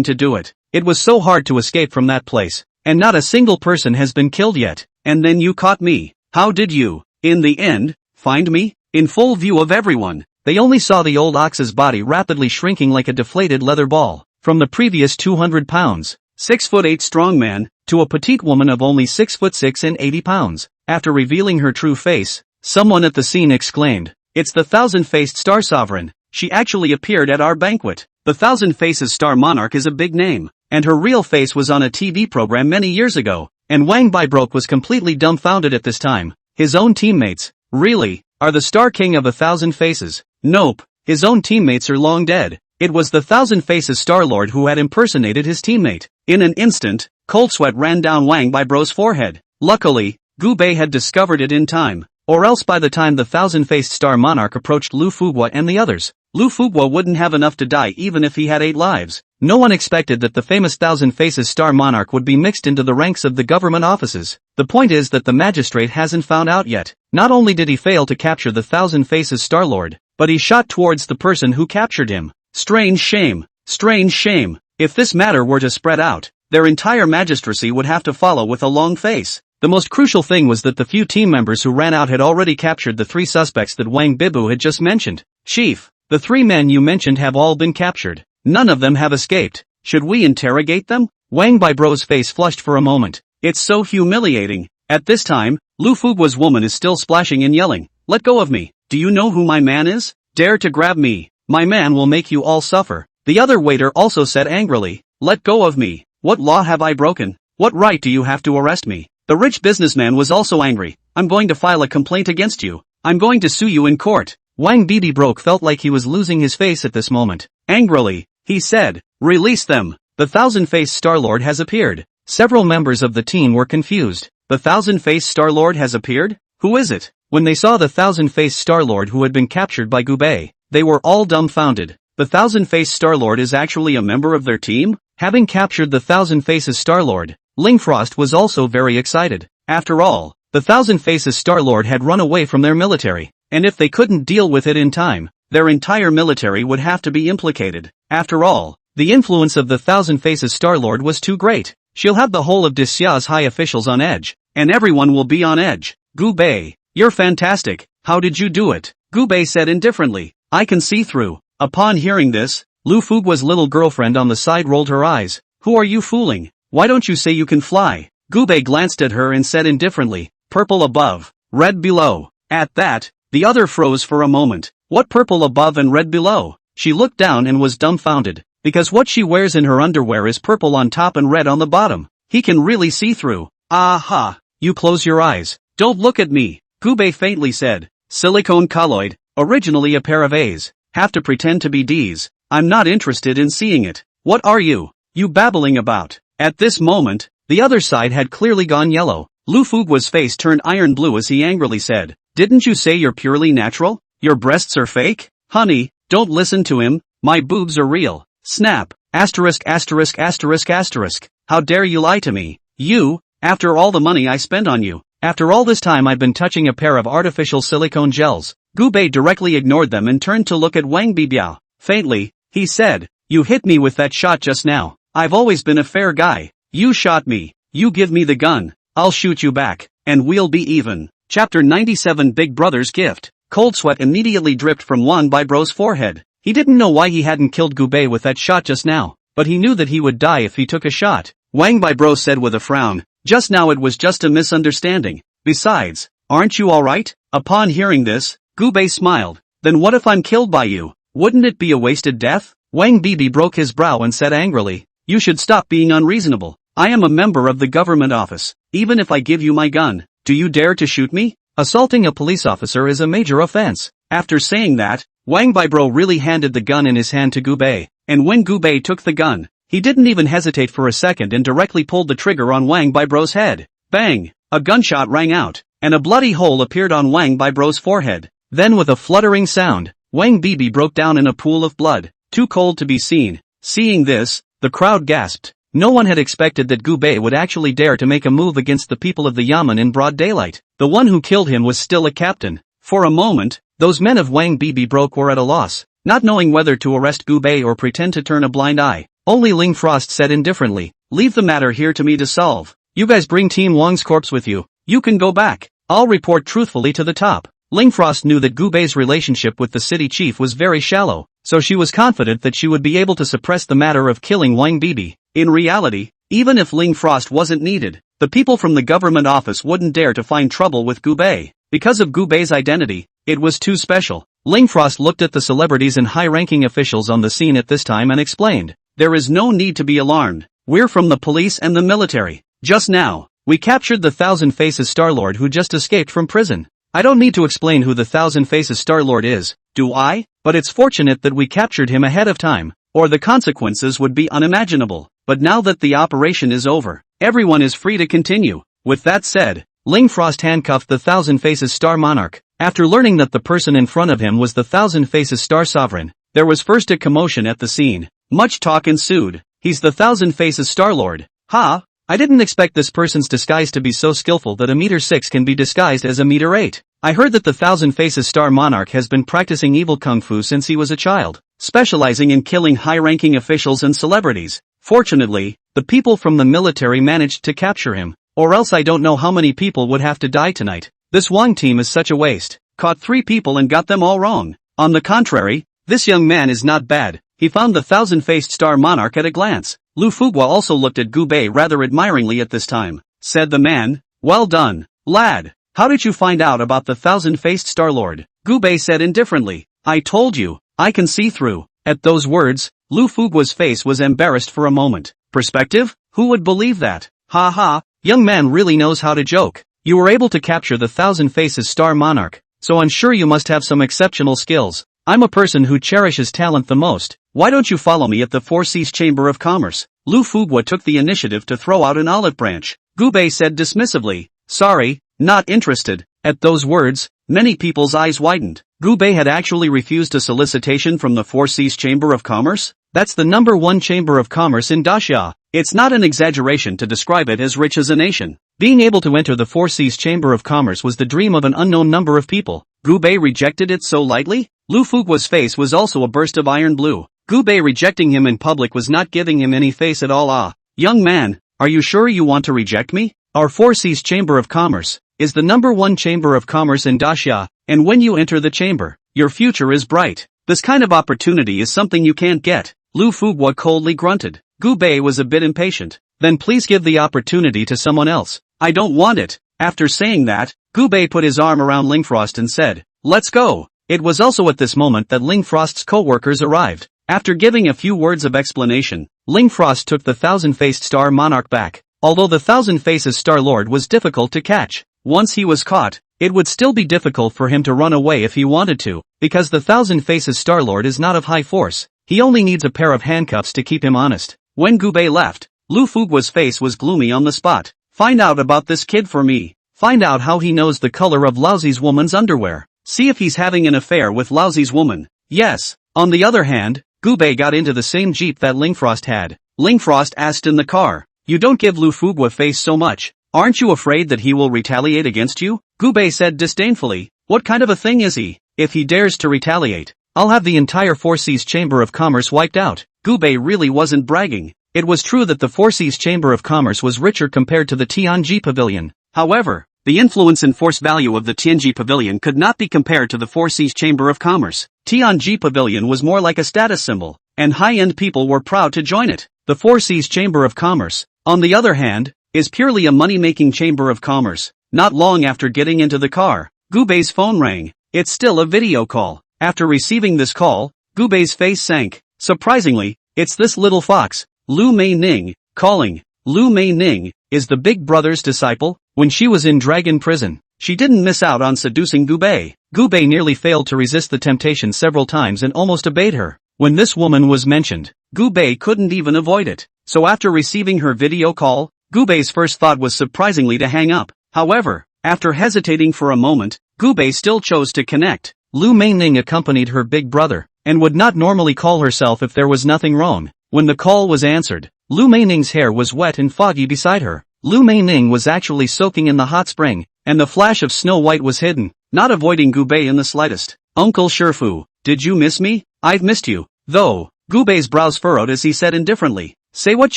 Speaker 1: to do it. It was so hard to escape from that place, and not a single person has been killed yet, and then you caught me. How did you, in the end, find me? In full view of everyone, they only saw the old ox's body rapidly shrinking like a deflated leather ball. From the previous 200 pounds, 6'8" strong man, to a petite woman of only 6'6" and 80 pounds. After revealing her true face, someone at the scene exclaimed, "It's the thousand-faced Star Sovereign. She actually appeared at our banquet." The Thousand Faces Star Monarch is a big name, and her real face was on a TV program many years ago, and Wang Bibi Broke was completely dumbfounded at this time. His own teammates, really, are the Star King of 1,000 Faces? Nope, his own teammates are long dead. It was the Thousand Faces Star-Lord who had impersonated his teammate. In an instant, cold sweat ran down Wang Bibi Bro's forehead. Luckily, Gubei had discovered it in time, or else by the time the Thousand-Faced Star Monarch approached Lu Fuguo and the others, Lu Fuguo wouldn't have enough to die even if he had 8 lives. No one expected that the famous Thousand Faces Star Monarch would be mixed into the ranks of the government offices. The point is that the magistrate hasn't found out yet. Not only did he fail to capture the Thousand Faces Star-Lord, but he shot towards the person who captured him. Strange shame. Strange shame. If this matter were to spread out, their entire magistracy would have to follow with a long face. The most crucial thing was that the few team members who ran out had already captured the 3 suspects that Wang Bibi had just mentioned. Chief, the 3 men you mentioned have all been captured. None of them have escaped. Should we interrogate them? Wang Bibi Bro's face flushed for a moment. It's so humiliating. At this time, Lu Fuguo's woman is still splashing and yelling, "Let go of me. Do you know who my man is? Dare to grab me. My man will make you all suffer." The other waiter also said angrily, "Let go of me. What law have I broken? What right do you have to arrest me?" The rich businessman was also angry. "I'm going to file a complaint against you. I'm going to sue you in court." Wang Bibi Broke felt like he was losing his face at this moment. Angrily, he said, "Release them. The Thousand-Faced Star-Lord has appeared." Several members of the team were confused. The Thousand-Faced Star-Lord has appeared? Who is it? When they saw the Thousand-Faced Star-Lord who had been captured by Gubei, they were all dumbfounded. The Thousand-Faced Star-Lord is actually a member of their team? Having captured the Thousand Faces Star-Lord, Ling Frost was also very excited. After all, the Thousand Faces Star-Lord had run away from their military, and if they couldn't deal with it in time, their entire military would have to be implicated. After all, the influence of the Thousand Faces Star-Lord was too great. She'll have the whole of Dixia's high officials on edge, and everyone will be on edge. "Gubei, you're fantastic. How did you do it?" Gubei said indifferently. "I can see through." Upon hearing this, Lu Fugua's little girlfriend on the side rolled her eyes. Who are you fooling? Why don't you say you can fly? Gubei glanced at her and said indifferently, purple above, red below. At that, the other froze for a moment. What purple above and red below? She looked down and was dumbfounded, because what she wears in her underwear is purple on top and red on the bottom. He can really see through. Aha! You close your eyes. Don't look at me, Gubei faintly said. Silicone colloid, originally a pair of A's, have to pretend to be D's. I'm not interested in seeing it. What are you babbling about? At this moment, the other side had clearly gone yellow. Lu Fugua's face turned iron blue as he angrily said, didn't you say you're purely natural? Your breasts are fake? Honey, don't listen to him, my boobs are real. Snap, asterisk asterisk asterisk asterisk, how dare you lie to me? You, after all the money I spent on you, after all this time I've been touching a pair of artificial silicone gels. Gubei directly ignored them and turned to look at Wang Bibiao. Faintly, he said, you hit me with that shot just now. I've always been a fair guy. You shot me. You give me the gun. I'll shoot you back, and we'll be even. Chapter 97 Big Brother's Gift. Cold sweat immediately dripped from Wang Bibro's forehead. He didn't know why he hadn't killed Gubei with that shot just now, but he knew that he would die if he took a shot. Wang Bibro said with a frown, just now it was just a misunderstanding. Besides, aren't you alright? Upon hearing this, Gubei smiled. Then what if I'm killed by you? Wouldn't it be a wasted death? Wang Bibi broke his brow and said angrily, you should stop being unreasonable. I am a member of the government office. Even if I give you my gun, do you dare to shoot me? Assaulting a police officer is a major offense. After saying that, Wang Bibro really handed the gun in his hand to Gubei, and when Gubei took the gun, he didn't even hesitate for a second and directly pulled the trigger on Wang Bibro's head. Bang! A gunshot rang out, and a bloody hole appeared on Wang Bibro's forehead. Then with a fluttering sound, Wang Bibi broke down in a pool of blood, too cold to be seen. Seeing this, the crowd gasped. No one had expected that Gubei would actually dare to make a move against the people of the Yamen in broad daylight. The one who killed him was still a captain. For a moment, those men of Wang Bibi were at a loss, not knowing whether to arrest Gubei or pretend to turn a blind eye. Only Ling Frost said indifferently, leave the matter here to me to solve. You guys bring Team Wang's corpse with you. You can go back. I'll report truthfully to the top. Ling Frost knew that Gubei's relationship with the city chief was very shallow, so she was confident that she would be able to suppress the matter of killing Wang Bibi. In reality, even if Ling Frost wasn't needed, the people from the government office wouldn't dare to find trouble with Gubei. Because of Gubei's identity, it was too special. Ling Frost looked at the celebrities and high-ranking officials on the scene at this time and explained, there is no need to be alarmed. We're from the police and the military. Just now, we captured the Thousand Faces Star-Lord who just escaped from prison. I don't need to explain who the Thousand Faces Star-Lord is, do I? But it's fortunate that we captured him ahead of time, or the consequences would be unimaginable. But now that the operation is over, everyone is free to continue. With that said, Ling Frost handcuffed the Thousand Faces Star Monarch. After learning that the person in front of him was the Thousand Faces Star Sovereign, there was first a commotion at the scene. Much talk ensued. He's the Thousand Faces Star-Lord. Ha! I didn't expect this person's disguise to be so skillful that 1.6 meters can be disguised as 1.8 meters. I heard that the Thousand Faces Star Monarch has been practicing evil kung fu since he was a child, specializing in killing high-ranking officials and celebrities. Fortunately, the people from the military managed to capture him, or else I don't know how many people would have to die tonight. This Wang team is such a waste. Caught 3 people and got them all wrong. On the contrary, this young man is not bad. He found the Thousand-Faced Star Monarch at a glance. Lu Fugua also looked at Gubei rather admiringly at this time. Said the man, well done, lad. How did you find out about the Thousand-Faced Star-Lord? Gubei said indifferently, I told you, I can see through. At those words, Lu Fugua's face was embarrassed for a moment. Perspective? Who would believe that? Ha ha, young man really knows how to joke. You were able to capture the Thousand Faces Star Monarch, so I'm sure you must have some exceptional skills. I'm a person who cherishes talent the most. Why don't you follow me at the Four Seas Chamber of Commerce? Lu Fugua took the initiative to throw out an olive branch. Gubei said dismissively, sorry, not interested. At those words, many people's eyes widened. Gubei had actually refused a solicitation from the Four Seas Chamber of Commerce? That's the #1 chamber of commerce in Daxia. It's not an exaggeration to describe it as rich as a nation. Being able to enter the Four Seas Chamber of Commerce was the dream of an unknown number of people. Gubei rejected it so lightly? Lu Fugua's face was also a burst of iron blue. Gubei rejecting him in public was not giving him any face at all. Ah, young man, are you sure you want to reject me? Our Four Seas Chamber of Commerce is the #1 chamber of commerce in Daxia, and when you enter the chamber, your future is bright. This kind of opportunity is something you can't get. Lu Fuguo coldly grunted. Gu Bei was a bit impatient. Then please give the opportunity to someone else. I don't want it. After saying that, Gu Bei put his arm around Ling Frost and said, let's go. It was also at this moment that Ling Frost's co-workers arrived. After giving a few words of explanation, Ling Frost took the thousand-faced star monarch back. Although the thousand faces Star Lord was difficult to catch, once he was caught, it would still be difficult for him to run away if he wanted to, because the thousand faces Star Lord is not of high force. He only needs a pair of handcuffs to keep him honest. When Gu Bei left, Lu Fuguo's face was gloomy on the spot. Find out about this kid for me. Find out how he knows the color of Laozi's woman's underwear. See if he's having an affair with Laozi's woman. Yes. On the other hand, Gu Bei got into the same jeep that Ling Frost had. Ling Frost asked in the car, you don't give Lu Fuguo face so much. Aren't you afraid that he will retaliate against you? Gu Bei said disdainfully, what kind of a thing is he? If he dares to retaliate, I'll have the entire Four Seas Chamber of Commerce wiped out. Gu Bei really wasn't bragging. It was true that the Four Seas Chamber of Commerce was richer compared to the Tianji Pavilion. However, the influence and force value of the Tianji Pavilion could not be compared to the Four Seas Chamber of Commerce. Tianji Pavilion was more like a status symbol, and high-end people were proud to join it. The Four Seas Chamber of Commerce, on the other hand, is purely a money-making chamber of commerce. Not long after getting into the car, Gu Bei's phone rang. It's still a video call. After receiving this call, Gu Bei's face sank. Surprisingly, it's this little fox, Lu Mei Ning, calling. Lu Mei Ning is the big brother's disciple. When she was in Dragon Prison, she didn't miss out on seducing Gu Bei. Gu Bei nearly failed to resist the temptation several times and almost obeyed her. When this woman was mentioned, Gu Bei couldn't even avoid it. So after receiving her video call, Gu Bei's first thought was surprisingly to hang up. However, after hesitating for a moment, Gu Bei still chose to connect. Lu Mei Ning accompanied her big brother, and would not normally call herself if there was nothing wrong. When the call was answered, Lu Mei Ning's hair was wet and foggy beside her. Lu Mei Ning was actually soaking in the hot spring, and the flash of Snow White was hidden, not avoiding Gu Bei in the slightest. Uncle Shifu, did you miss me? I've missed you. Though, Gu Bei's brows furrowed as he said indifferently, say what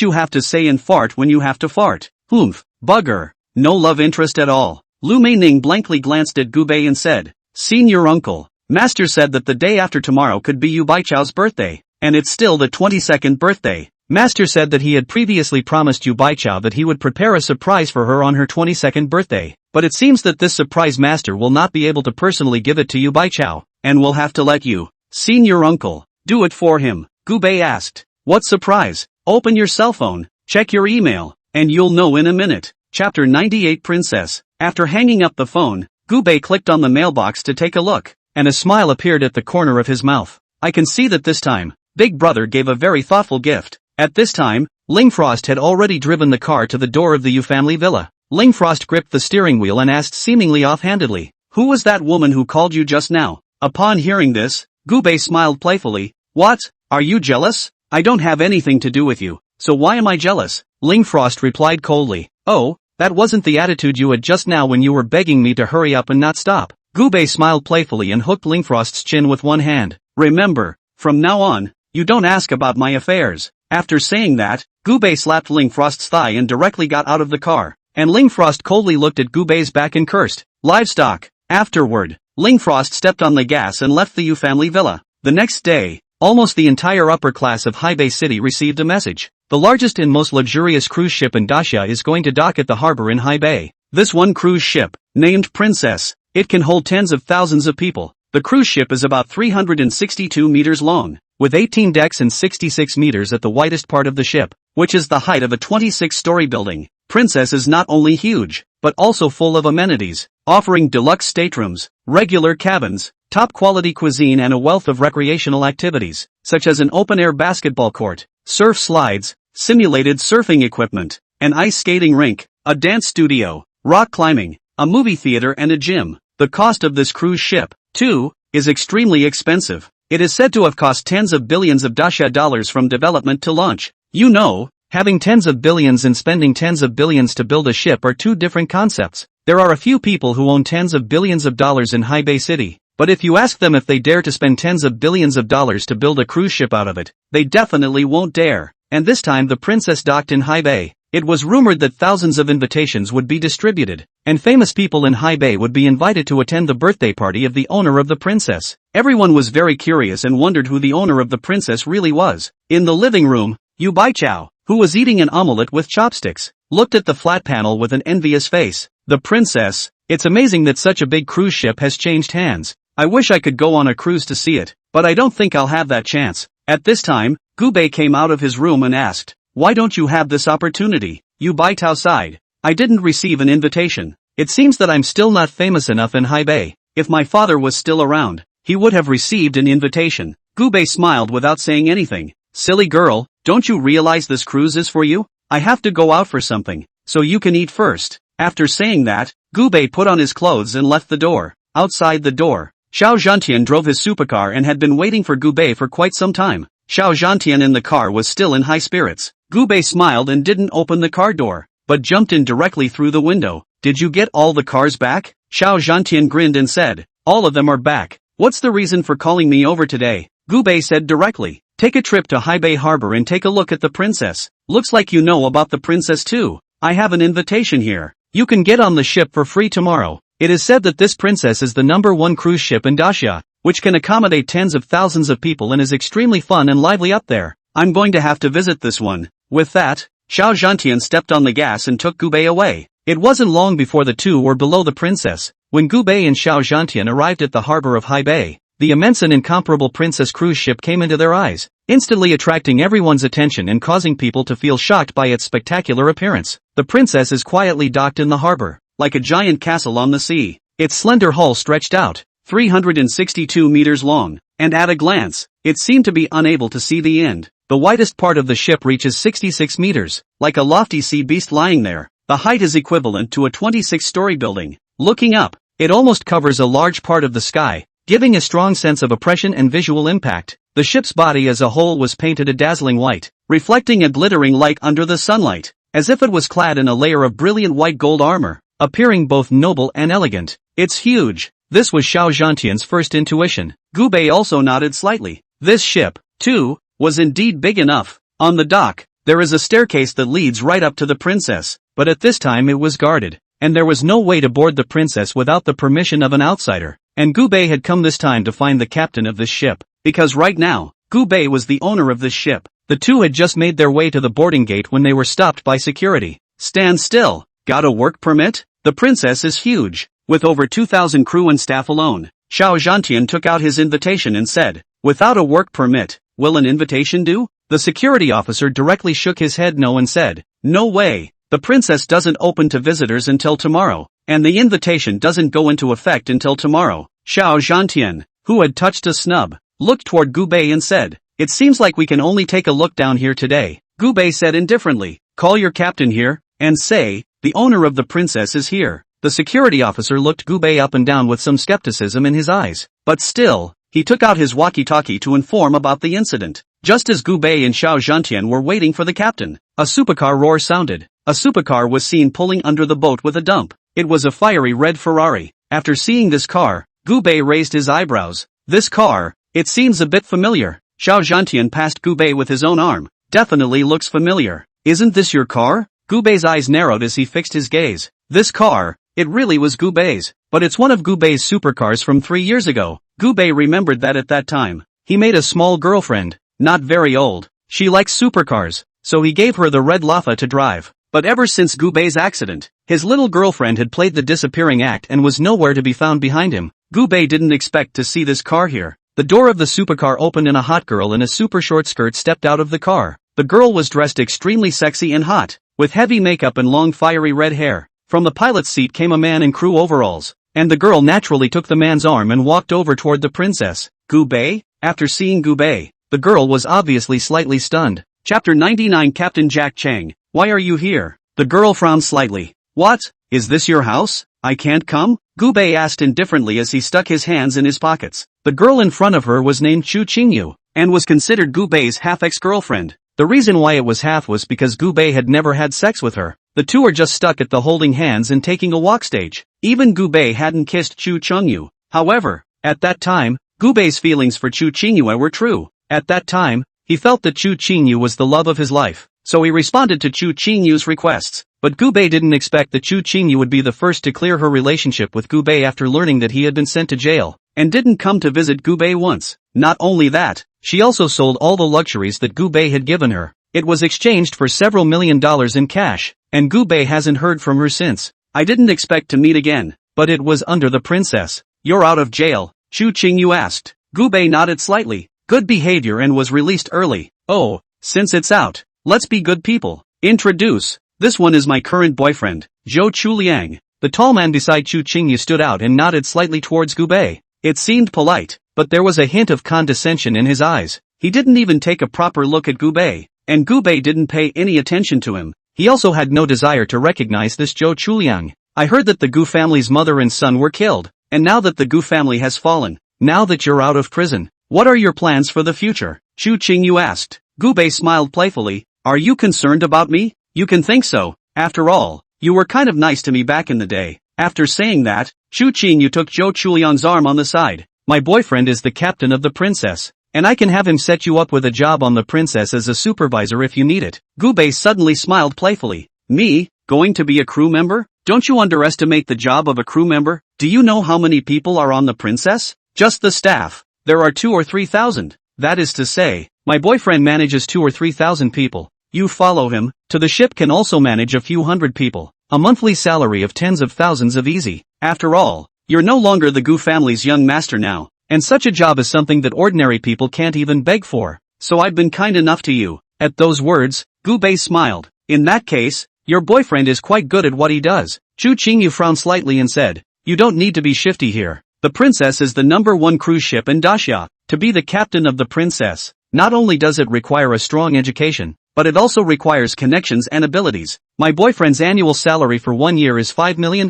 Speaker 1: you have to say and fart when you have to fart. Humph, bugger. No love interest at all. Lu Mei Ning blankly glanced at Gu Bei and said, Senior uncle, Master said that the day after tomorrow could be Yu Baichao's birthday, and it's still the 22nd birthday. Master said that he had previously promised Yu Baichao that he would prepare a surprise for her on her 22nd birthday, but it seems that this surprise Master will not be able to personally give it to Yu Baichao, and will have to let you, Senior uncle, do it for him. Gu Bei asked, what surprise? Open your cell phone, check your email, and you'll know in a minute. Chapter 98 Princess. After hanging up the phone, Gu Bei clicked on the mailbox to take a look, and a smile appeared at the corner of his mouth. I can see that this time, Big Brother gave a very thoughtful gift. At this time, Ling Frost had already driven the car to the door of the Yu family villa. Ling Frost gripped the steering wheel and asked seemingly offhandedly, who was that woman who called you just now? Upon hearing this, Gu Bei smiled playfully. What? Are you jealous? I don't have anything to do with you, so why am I jealous? Ling Frost replied coldly. Oh, that wasn't the attitude you had just now when you were begging me to hurry up and not stop. Gu Bei smiled playfully and hooked Ling Frost's chin with one hand. Remember, from now on, you don't ask about my affairs. After saying that, Gu Bei slapped Ling Frost's thigh and directly got out of the car, and Ling Frost coldly looked at Gu Bei's back and cursed. Livestock. Afterward, Ling Frost stepped on the gas and left the Yu family villa. The next day, almost the entire upper class of Haibei City received a message. The largest and most luxurious cruise ship in Daxia is going to dock at the harbor in Haibei. This one cruise ship, named Princess, it can hold tens of thousands of people. The cruise ship is about 362 meters long, with 18 decks and 66 meters at the widest part of the ship, which is the height of a 26-story building. Princess is not only huge, but also full of amenities, offering deluxe staterooms, regular cabins, top-quality cuisine and a wealth of recreational activities, such as an open-air basketball court, surf slides, simulated surfing equipment, an ice skating rink, a dance studio, rock climbing, a movie theater and a gym. The cost of this cruise ship, too, is extremely expensive. It is said to have cost tens of billions of Daxia dollars from development to launch. You know, having tens of billions and spending tens of billions to build a ship are two different concepts. There are a few people who own tens of billions of dollars in Haibei City, but if you ask them if they dare to spend tens of billions of dollars to build a cruise ship out of it, they definitely won't dare. And this time the Princess docked in Haibei. It was rumored that thousands of invitations would be distributed, and famous people in Haibei would be invited to attend the birthday party of the owner of the princess. Everyone was very curious and wondered who the owner of the princess really was. In the living room, Yu Baichao, who was eating an omelette with chopsticks, looked at the flat panel with an envious face. The princess, it's amazing that such a big cruise ship has changed hands. I wish I could go on a cruise to see it, but I don't think I'll have that chance. At this time, Gubei came out of his room and asked, "Why don't you have this opportunity?" Yu Baitao sighed. "I didn't receive an invitation. It seems that I'm still not famous enough in Haibei. If my father was still around, he would have received an invitation." Gubei smiled without saying anything. "Silly girl, don't you realize this cruise is for you? I have to go out for something, so you can eat first." After saying that, Gubei put on his clothes and left the door. Outside the door, Xiao Zhantian drove his supercar and had been waiting for Gubei for quite some time. Xiao Zhantian in the car was still in high spirits. Gubei smiled and didn't open the car door, but jumped in directly through the window. "Did you get all the cars back?" Xiao Zhantian grinned and said, "All of them are back. What's the reason for calling me over today?" Gubei said directly, "Take a trip to Haibei Harbor and take a look at the princess. Looks like you know about the princess too. I have an invitation here. You can get on the ship for free tomorrow. It is said that this princess is the #1 cruise ship in Dacia, which can accommodate tens of thousands of people and is extremely fun and lively up there. I'm going to have to visit this one." With that, Xiao Zhantian stepped on the gas and took Gubei away. It wasn't long before the two were below the princess. When Gubei and Xiao Zhantian arrived at the harbor of Haibei, the immense and incomparable princess cruise ship came into their eyes, instantly attracting everyone's attention and causing people to feel shocked by its spectacular appearance. The princess is quietly docked in the harbor, like a giant castle on the sea. Its slender hull stretched out, 362 meters long, and at a glance, it seemed to be unable to see the end. The widest part of the ship reaches 66 meters, like a lofty sea beast lying there. The height is equivalent to a 26-story building. Looking up, it almost covers a large part of the sky, giving a strong sense of oppression and visual impact. The ship's body as a whole was painted a dazzling white, reflecting a glittering light under the sunlight, as if it was clad in a layer of brilliant white gold armor, appearing both noble and elegant. "It's huge." This was Xiao Zhantian's first intuition. Gubei also nodded slightly. This ship, too, was indeed big enough. On the dock, there is a staircase that leads right up to the princess, but at this time it was guarded, and there was no way to board the princess without the permission of an outsider. And Gubei had come this time to find the captain of this ship, because right now, Gubei was the owner of this ship. The two had just made their way to the boarding gate when they were stopped by security. "Stand still. Got a work permit?" The princess is huge, with over 2,000 crew and staff alone. Xiao Zhantian took out his invitation and said, "Without a work permit, will an invitation do?" The security officer directly shook his head no and said, "No way. The princess doesn't open to visitors until tomorrow, and the invitation doesn't go into effect until tomorrow." Xiao Zhantian, who had touched a snub, looked toward Gubei and said, "It seems like we can only take a look down here today." Gubei said indifferently, "Call your captain here, and say, the owner of the princess is here." The security officer looked Gubei up and down with some skepticism in his eyes, but still, he took out his walkie-talkie to inform about the incident. Just as Gubei and Xiao Zhantian were waiting for the captain, a supercar roar sounded. A supercar was seen pulling under the boat with a dump. It was a fiery red Ferrari. After seeing this car, Gubei raised his eyebrows. "This car, it seems a bit familiar." Xiao Zhantian passed Gubei with his own arm. "Definitely looks familiar. Isn't this your car?" Gubei's eyes narrowed as he fixed his gaze. This car, it really was Gubei's, but it's one of Gubei's supercars from 3 years ago. Gubei remembered that at that time, he made a small girlfriend, not very old. She likes supercars, so he gave her the red Lafa to drive. But ever since Gubei's accident, his little girlfriend had played the disappearing act and was nowhere to be found behind him. Gubei didn't expect to see this car here. The door of the supercar opened and a hot girl in a super short skirt stepped out of the car. The girl was dressed extremely sexy and hot, with heavy makeup and long fiery red hair. From the pilot's seat came a man in crew overalls, and the girl naturally took the man's arm and walked over toward the princess. "Gubei?" After seeing Gubei, the girl was obviously slightly stunned. Chapter 99 Captain Jack Chang, why are you here? The girl frowned slightly. "What? Is this your house? I can't come?" Gubei asked indifferently as he stuck his hands in his pockets. The girl in front of her was named Chu Qingyu, and was considered Gubei's half-ex-girlfriend. The reason why it was half was because Gubei had never had sex with her. The two were just stuck at the holding hands and taking a walk stage. Even Gubei hadn't kissed Chu Qingyu. However, at that time, Gubei's feelings for Chu Qingyu were true. At that time, he felt that Chu Qingyu was the love of his life. so he responded to Chu Qingyu's requests. But Gu Bei didn't expect that Chu Qingyu would be the first to clear her relationship with Gu Bei after learning that he had been sent to jail, and didn't come to visit Gu Bei once. Not only that, she also sold all the luxuries that Gu Bei had given her. It was exchanged for several $1,000,000 in cash, and Gu Bei hasn't heard from her since. I didn't expect to meet again, but it was under the princess. You're out of jail, Chu Qingyu asked. Gu Bei nodded slightly. Good behavior and was released early. Oh, since it's out, let's be good people. Introduce. This one is my current boyfriend, Zhou Chuliang. The tall man beside Chu Qingyu stood out and nodded slightly towards Gu Bei. It seemed polite, but there was a hint of condescension in his eyes. He didn't even take a proper look at Gu Bei, and Gu Bei didn't pay any attention to him. He also had no desire to recognize this Zhou Chuliang. I heard that the Gu family's mother and son were killed, and now that the Gu family has fallen, now that you're out of prison, what are your plans for the future? Chu Qingyu asked. Gu Bei smiled playfully. Are you concerned about me? You can think so. After all, you were kind of nice to me back in the day. After saying that, Chu Qingyu took Zhou Chuliang's arm on the side. My boyfriend is the captain of the princess, and I can have him set you up with a job on the princess as a supervisor if you need it. Gu Bei suddenly smiled playfully. Me, going to be a crew member? Don't you underestimate the job of a crew member? Do you know how many people are on the princess? Just the staff. There are 2,000 or 3,000. That is to say, my boyfriend manages 2,000 or 3,000 people. You follow him. To the ship can also manage a few hundred people. A monthly salary of tens of thousands of easy. After all, you're no longer the Gu family's young master now, and such a job is something that ordinary people can't even beg for. So I've been kind enough to you. At those words, Gu Bei smiled. In that case, your boyfriend is quite good at what he does. Chu Qingyu frowned slightly and said, you don't need to be shifty here. The princess is the #1 cruise ship in Daxia. To be the captain of the princess, not only does it require a strong education, but it also requires connections and abilities. My boyfriend's annual salary for 1 year is $5 million.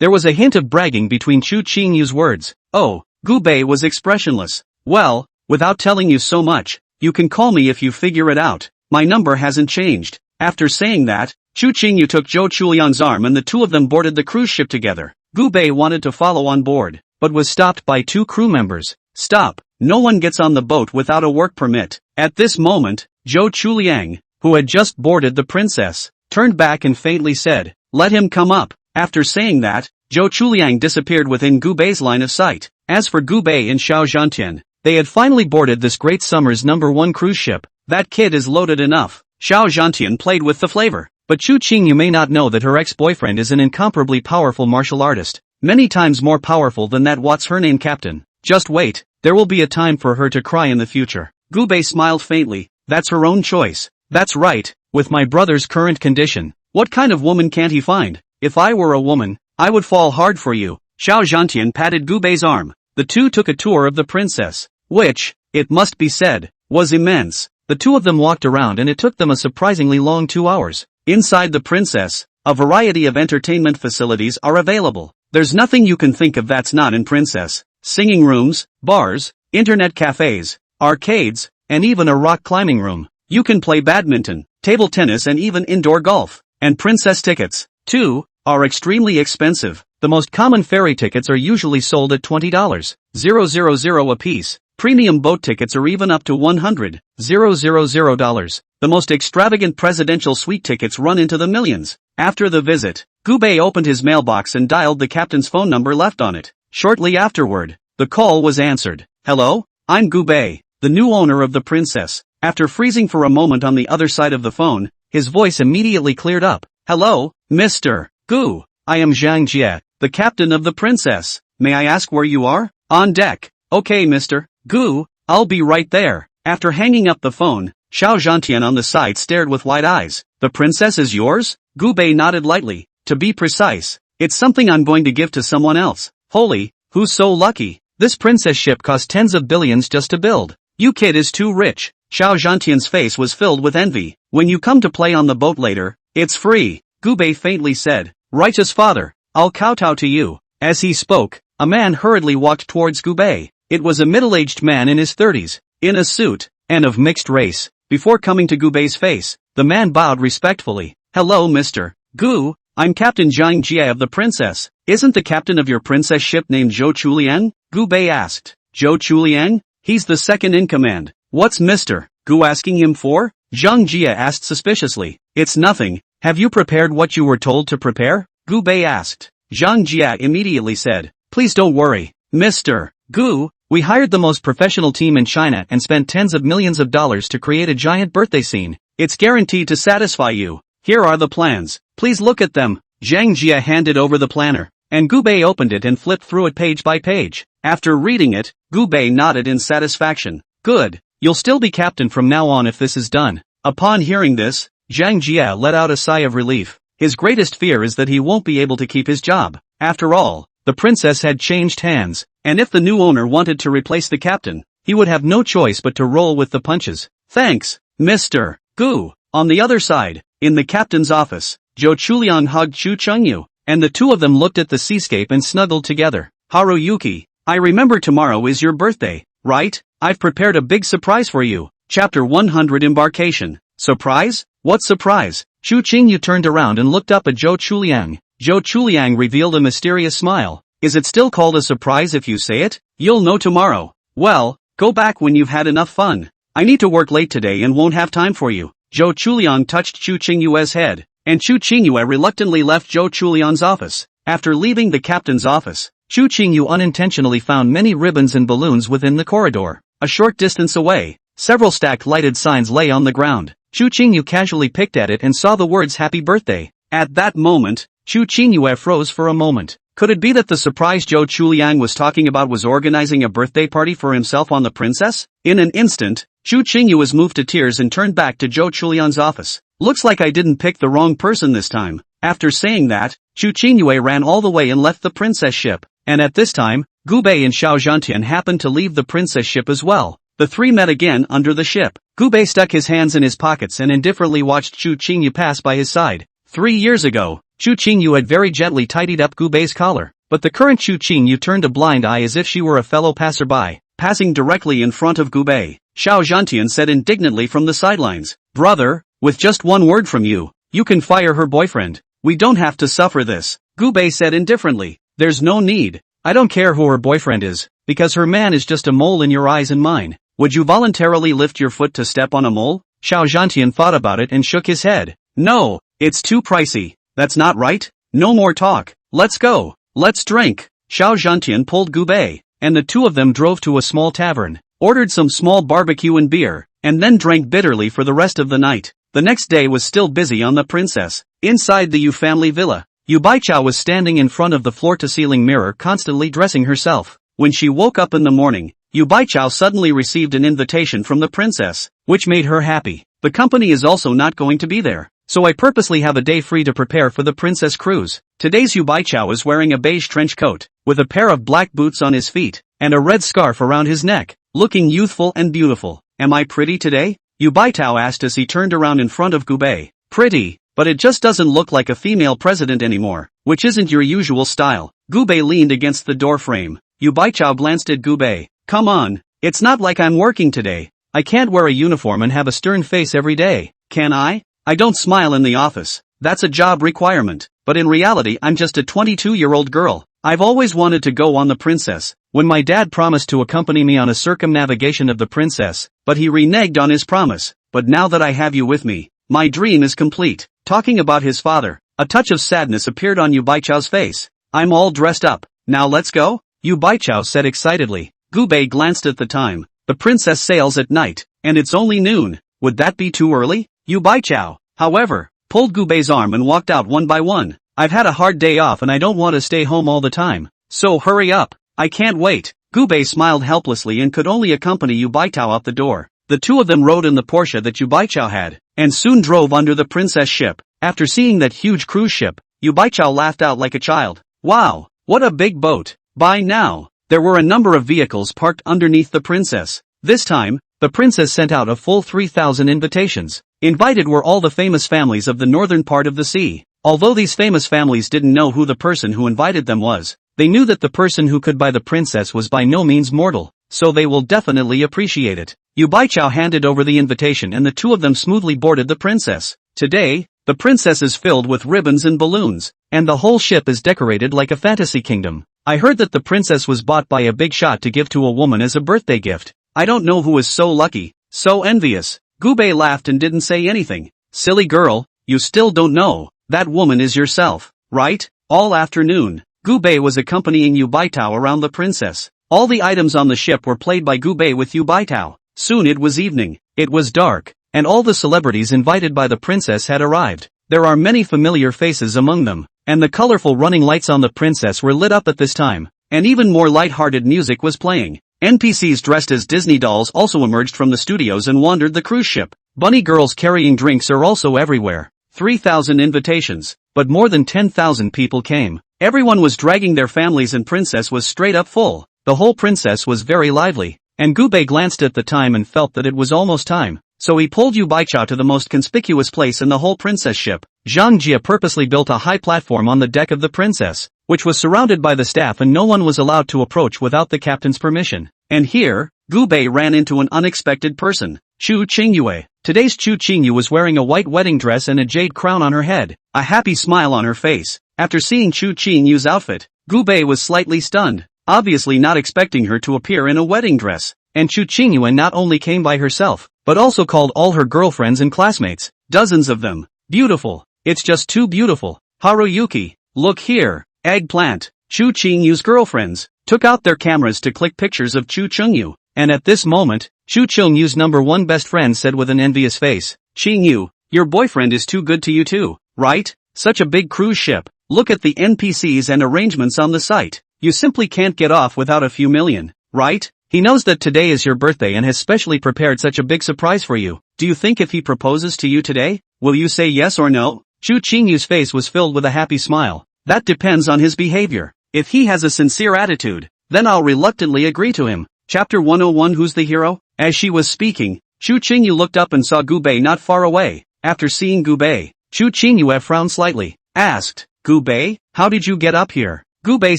Speaker 1: There was a hint of bragging between Chu Qingyu's words. Oh, Gu Bei was expressionless. Well, without telling you so much, you can call me if you figure it out. My number hasn't changed. After saying that, Chu Qingyu took Zhou Chuliang's arm and the two of them boarded the cruise ship together. Gu Bei wanted to follow on board, but was stopped by 2 crew members. Stop, no one gets on the boat without a work permit. At this moment, Zhou Chuliang, who had just boarded the princess, turned back and faintly said, let him come up. After saying that, Zhou Chuliang disappeared within Gu Bei's line of sight. As for Gu Bei and Xiao Zhantian, they had finally boarded this great summer's #1 cruise ship. That kid is loaded enough. Xiao Zhantian played with the flavor. But Chu Qingyu may not know that her ex-boyfriend is an incomparably powerful martial artist. Many times more powerful than that what's-her-name captain. Just wait, there will be a time for her to cry in the future. Gu Bei smiled faintly. That's her own choice. That's right, with my brother's current condition, what kind of woman can't he find? If I were a woman, I would fall hard for you. Xiao Zhantian patted Gu Bei's arm. The two took a tour of the princess, which, it must be said, was immense. The two of them walked around and it took them a surprisingly long 2 hours. Inside the princess, a variety of entertainment facilities are available. There's nothing you can think of that's not in Princess. Singing rooms, bars, internet cafes, arcades, and even a rock climbing room. You can play badminton, table tennis and even indoor golf. And princess tickets, too, are extremely expensive. The most common ferry tickets are usually sold at $20,000 a piece. Premium boat tickets are even up to $100,000. The most extravagant presidential suite tickets run into the millions. After the visit, Gu Bei opened his mailbox and dialed the captain's phone number left on it. Shortly afterward, the call was answered. Hello, I'm Gu Bei, the new owner of the princess. After freezing for a moment on the other side of the phone, his voice immediately cleared up. Hello, Mr. Gu. I am Zhang Jie, the captain of the princess. May I ask where you are? On deck. Okay, Mr. Gu, I'll be right there. After hanging up the phone, Xiao Zhantian on the side stared with wide eyes. The princess is yours? Gu Bei nodded lightly. To be precise, it's something I'm going to give to someone else. Holy, who's so lucky? This princess ship cost tens of billions just to build. You kid is too rich. Xiao Zhantian's face was filled with envy. When you come to play on the boat later, it's free. Gu Bei faintly said, righteous father, I'll kowtow to you. As he spoke, a man hurriedly walked towards Gu Bei. It was a middle-aged man in his 30s, in a suit, and of mixed race. Before coming to Gu Bei's face, the man bowed respectfully. Hello, Mr. Gu, I'm Captain Zhang Jie of the princess. Isn't the captain of your princess ship named Zhou Chuliang? Gu Bei asked. Zhou Chuliang? He's the second in command. What's Mr. Gu asking him for? Zhang Jia asked suspiciously. It's nothing. Have you prepared what you were told to prepare? Gu Bei asked. Zhang Jia immediately said, please don't worry, Mr. Gu, we hired the most professional team in China and spent tens of millions of dollars to create a giant birthday scene. It's guaranteed to satisfy you. Here are the plans. Please look at them. Zhang Jia handed over the planner, and Gu Bei opened it and flipped through it page by page. After reading it, Gu Bei nodded in satisfaction. Good. You'll still be captain from now on if this is done. Upon hearing this, Zhang Jia let out a sigh of relief. His greatest fear is that he won't be able to keep his job. After all, the princess had changed hands, and if the new owner wanted to replace the captain, he would have no choice but to roll with the punches. Thanks, Mr. Gu. On the other side, in the captain's office, Zhou Chuliang hugged Chu Chengyu, and the two of them looked at the seascape and snuggled together. Haruyuki, I remember tomorrow is your birthday, right? I've prepared a big surprise for you. Chapter 100 Embarkation. Surprise? What surprise? Chu Chengyu turned around and looked up at Zhou Chuliang. Zhou Chuliang revealed a mysterious smile. Is it still called a surprise if you say it? You'll know tomorrow. Well, go back when you've had enough fun. I need to work late today and won't have time for you. Zhou Chuliang touched Chu Chengyue's head, and Chu Chengyue reluctantly left Zhou Chuliang's office. After leaving the captain's office, Chu Chengyue unintentionally found many ribbons and balloons within the corridor. A short distance away, several stacked lighted signs lay on the ground. Chu Chengyue casually picked at it and saw the words Happy Birthday. At that moment, Chu Chengyue froze for a moment. Could it be that the surprise Zhou Chuliang was talking about was organizing a birthday party for himself on the princess? In an instant, Chu Chengyue was moved to tears and turned back to Zhou Chuliang's office. Looks like I didn't pick the wrong person this time. After saying that, Chu Chengyue ran all the way and left the princess ship. And at this time, Gu Bei and Xiao Zhantian happened to leave the princess ship as well. The three met again under the ship. Gu Bei stuck his hands in his pockets and indifferently watched Chu Chengyue pass by his side. 3 years ago, Chu Chengyue had very gently tidied up Gu Bei's collar, but the current Chu Chengyue turned a blind eye as if she were a fellow passerby, passing directly in front of Gu Bei. Xiao Zhantian said indignantly from the sidelines, Brother, with just one word from you, you can fire her boyfriend. We don't have to suffer this. Gu Bei said indifferently, there's no need. I don't care who her boyfriend is, because her man is just a mole in your eyes and mine. Would you voluntarily lift your foot to step on a mole? Xiao Zhantian thought about it and shook his head. No, it's too pricey. That's not right. No more talk. Let's go. Let's drink. Xiao Zhantian pulled Gu Bei, and the two of them drove to a small tavern, ordered some small barbecue and beer, and then drank bitterly for the rest of the night. The next day was still busy on the princess. Inside the Yu family villa, Yu Baichao was standing in front of the floor-to-ceiling mirror constantly dressing herself. When she woke up in the morning, Yu Baichao suddenly received an invitation from the princess, which made her happy. The company is also not going to be there, so I purposely have a day free to prepare for the princess cruise. Today's Yu Baichao is wearing a beige trench coat, with a pair of black boots on his feet, and a red scarf around his neck, looking youthful and beautiful. Am I pretty today? Yu Baichao asked as he turned around in front of Gu Bei. Pretty, but it just doesn't look like a female president anymore, which isn't your usual style. Gu Bei leaned against the door frame. Yu Baichao glanced at Gu Bei. Come on, it's not like I'm working today. I can't wear a uniform and have a stern face every day, can I? I don't smile in the office. That's a job requirement, but in reality I'm just a 22-year-old girl. I've always wanted to go on the princess. When my dad promised to accompany me on a circumnavigation of the princess, but he reneged on his promise. But now that I have you with me, my dream is complete. Talking about his father, a touch of sadness appeared on Yu Baichao's face. I'm all dressed up. Now let's go? Yu Baichao said excitedly. Gu Bei glanced at the time. The princess sails at night, and it's only noon. Would that be too early? Yu Baichao, however, pulled Gu Bei's arm and walked out one by one. I've had a hard day off and I don't want to stay home all the time. So hurry up. I can't wait. Gu Bei smiled helplessly and could only accompany Yu Baichao out the door. The two of them rode in the Porsche that Yu Baichao had, and soon drove under the princess ship. After seeing that huge cruise ship, Yu Baichao laughed out like a child. Wow, what a big boat. By now, there were a number of vehicles parked underneath the princess. This time, the princess sent out a full 3,000 invitations. Invited were all the famous families of the northern part of the sea. Although these famous families didn't know who the person who invited them was, they knew that the person who could buy the princess was by no means mortal, so they will definitely appreciate it. Yu Baichao handed over the invitation and the two of them smoothly boarded the princess. Today, the princess is filled with ribbons and balloons, and the whole ship is decorated like a fantasy kingdom. I heard that the princess was bought by a big shot to give to a woman as a birthday gift. I don't know who is so lucky, so envious. Gubei laughed and didn't say anything. Silly girl, you still don't know. That woman is yourself, right? All afternoon, Gubei was accompanying Yu Baitao around the princess. All the items on the ship were played by Gubei with Yu Baitao. Soon it was evening, it was dark, and all the celebrities invited by the princess had arrived. There are many familiar faces among them, and the colorful running lights on the princess were lit up at this time, and even more light-hearted music was playing. NPCs dressed as Disney dolls also emerged from the studios and wandered the cruise ship. Bunny girls carrying drinks are also everywhere. 3,000 invitations, but more than 10,000 people came. Everyone was dragging their families and princess was straight up full. The whole princess was very lively, and Gubei glanced at the time and felt that it was almost time. So he pulled Yu Baichao to the most conspicuous place in the whole princess ship. Zhang Jia purposely built a high platform on the deck of the princess, which was surrounded by the staff and no one was allowed to approach without the captain's permission. And here, Gubei ran into an unexpected person. Chu Qingyue. Today's Chu Qingyu was wearing a white wedding dress and a jade crown on her head, a happy smile on her face. After seeing Chu Qingyu's outfit, Gubei was slightly stunned, obviously not expecting her to appear in a wedding dress. And Chu Qingyue not only came by herself, but also called all her girlfriends and classmates, dozens of them. Beautiful. It's just too beautiful. Haruyuki, look here. Eggplant. Chu Qingyu's girlfriends took out their cameras to click pictures of Chu Qingyu, and at this moment, Chu Qingyu's #1 best friend said with an envious face, Qingyu, your boyfriend is too good to you too, right? Such a big cruise ship. Look at the NPCs and arrangements on the site. You simply can't get off without a few million, right? He knows that today is your birthday and has specially prepared such a big surprise for you. Do you think if he proposes to you today, will you say yes or no? Chu Qingyu's face was filled with a happy smile. That depends on his behavior. If he has a sincere attitude, then I'll reluctantly agree to him. Chapter 101 Who's the hero? As she was speaking, Chu Qingyu looked up and saw Gubei not far away. After seeing Gubei, Chu Qingyu frowned slightly, asked, Gubei, how did you get up here? Gubei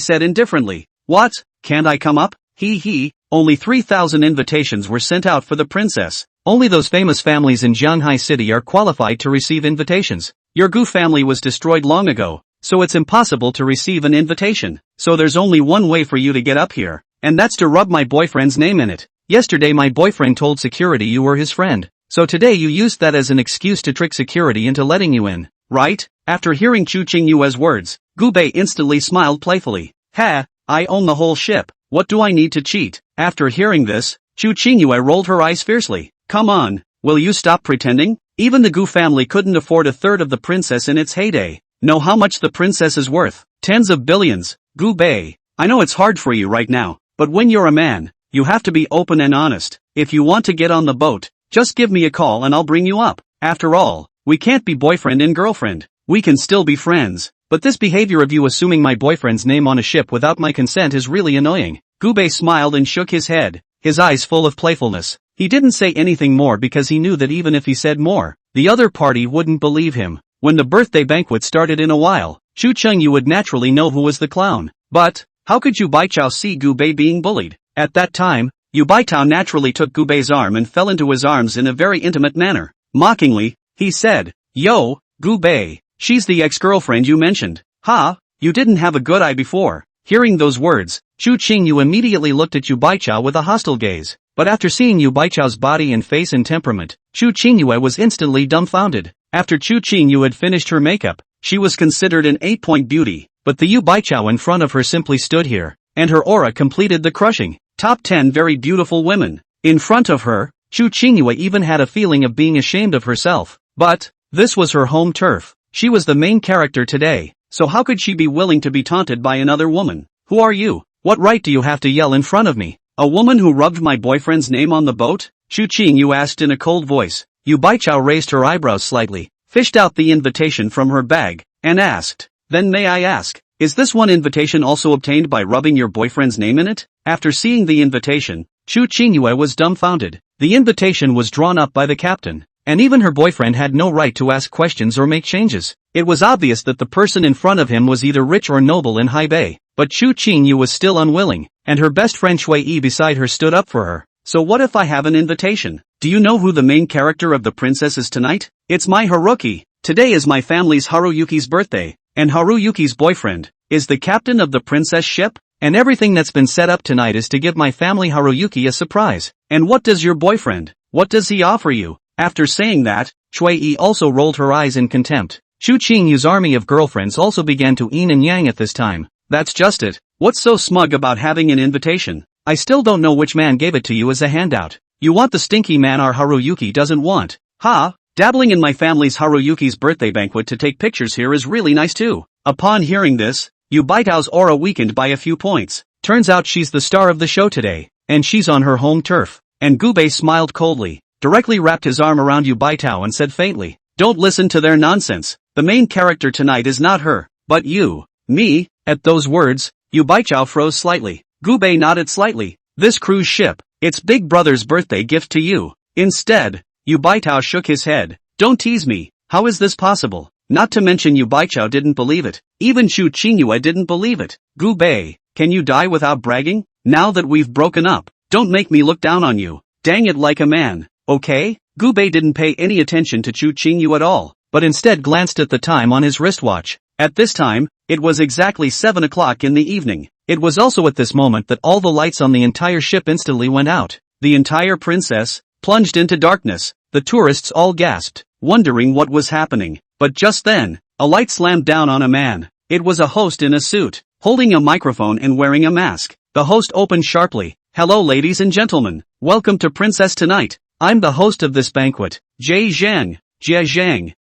Speaker 1: said indifferently, what, can't I come up? He. Only 3,000 invitations were sent out for the princess. Only those famous families in Jianghai City are qualified to receive invitations. Your Gu family was destroyed long ago, so it's impossible to receive an invitation. So there's only one way for you to get up here, and that's to rub my boyfriend's name in it. Yesterday my boyfriend told security you were his friend, so today you used that as an excuse to trick security into letting you in, right? After hearing Chu Qingyu's words, Gubei instantly smiled playfully. Ha, I own the whole ship. What do I need to cheat? After hearing this, Chu Qingyu rolled her eyes fiercely. Come on, will you stop pretending? Even the Gu family couldn't afford a third of the princess in its heyday. Know how much the princess is worth? Tens of billions. Gubei, I know it's hard for you right now, but when you're a man, you have to be open and honest. If you want to get on the boat, just give me a call and I'll bring you up. After all, we can't be boyfriend and girlfriend. We can still be friends. But this behavior of you assuming my boyfriend's name on a ship without my consent is really annoying. Gubei smiled and shook his head, his eyes full of playfulness. He didn't say anything more because he knew that even if he said more, the other party wouldn't believe him. When the birthday banquet started in a while, Chu Qingyu would naturally know who was the clown. But, how could Yu Baichao see Gubei being bullied? At that time, Yu Baichao naturally took Gubei's arm and fell into his arms in a very intimate manner. Mockingly, he said, Yo, Gubei, she's the ex-girlfriend you mentioned. Ha, you didn't have a good eye before. Hearing those words, Chu Qingyu immediately looked at Yu Baichao with a hostile gaze. But after seeing Yu Baichao's body and face and temperament, Chu Qingyu was instantly dumbfounded. After Chu Qingyu had finished her makeup, she was considered an 8-point beauty, but the Yu Baichao in front of her simply stood here, and her aura completed the crushing. Top 10 very beautiful women. In front of her, Chu Qingyu even had a feeling of being ashamed of herself. But, this was her home turf. She was the main character today, so how could she be willing to be taunted by another woman? Who are you? What right do you have to yell in front of me? A woman who rubbed my boyfriend's name on the boat? Chu Qingyu asked in a cold voice. Yu Baichao raised her eyebrows slightly, fished out the invitation from her bag, and asked, Then may I ask, is this one invitation also obtained by rubbing your boyfriend's name in it? After seeing the invitation, Chu Qingyu was dumbfounded. The invitation was drawn up by the captain, and even her boyfriend had no right to ask questions or make changes. It was obvious that the person in front of him was either rich or noble in high bay, but Chu Qingyu was still unwilling, and her best friend Shui Yi beside her stood up for her. So what if I have an invitation? Do you know who the main character of the princess is tonight? It's my Haruki. Today is my family's Haruyuki's birthday, and Haruyuki's boyfriend is the captain of the princess ship, and everything that's been set up tonight is to give my family Haruyuki a surprise. And what does your boyfriend, what does he offer you? After saying that, Chui Yi also rolled her eyes in contempt. Chu Qingyu's army of girlfriends also began to yin and yang at this time. That's just it. What's so smug about having an invitation? I still don't know which man gave it to you as a handout. You want the stinky man our Haruyuki doesn't want. Ha! Dabbling in my family's Haruyuki's birthday banquet to take pictures here is really nice too. Upon hearing this, Yu Baitao's aura weakened by a few points. Turns out she's the star of the show today, and she's on her home turf. And Gubei smiled coldly, directly wrapped his arm around Yu Baitao and said faintly, "Don't listen to their nonsense. The main character tonight is not her, but you." Me? At those words, Yu Baitao froze slightly. Gubei nodded slightly. "This cruise ship, it's Big Brother's birthday gift to you." Instead, Yu Baitao shook his head. "Don't tease me, how is this possible?" Not to mention Yu Baitao didn't believe it. Even Chu Qingyue didn't believe it. "Gubei, can you die without bragging? Now that we've broken up, don't make me look down on you. Dang it, like a man, okay?" Gubei didn't pay any attention to Chu Qingyue at all, but instead glanced at the time on his wristwatch. At this time, it was exactly 7 o'clock in the evening. It was also at this moment that all the lights on the entire ship instantly went out. The entire princess plunged into darkness. The tourists all gasped, wondering what was happening. But just then, a light slammed down on a man. It was a host in a suit, holding a microphone and wearing a mask. The host opened sharply. "Hello ladies and gentlemen, welcome to Princess Tonight. I'm the host of this banquet, Jie Zhang. Jie Zhang,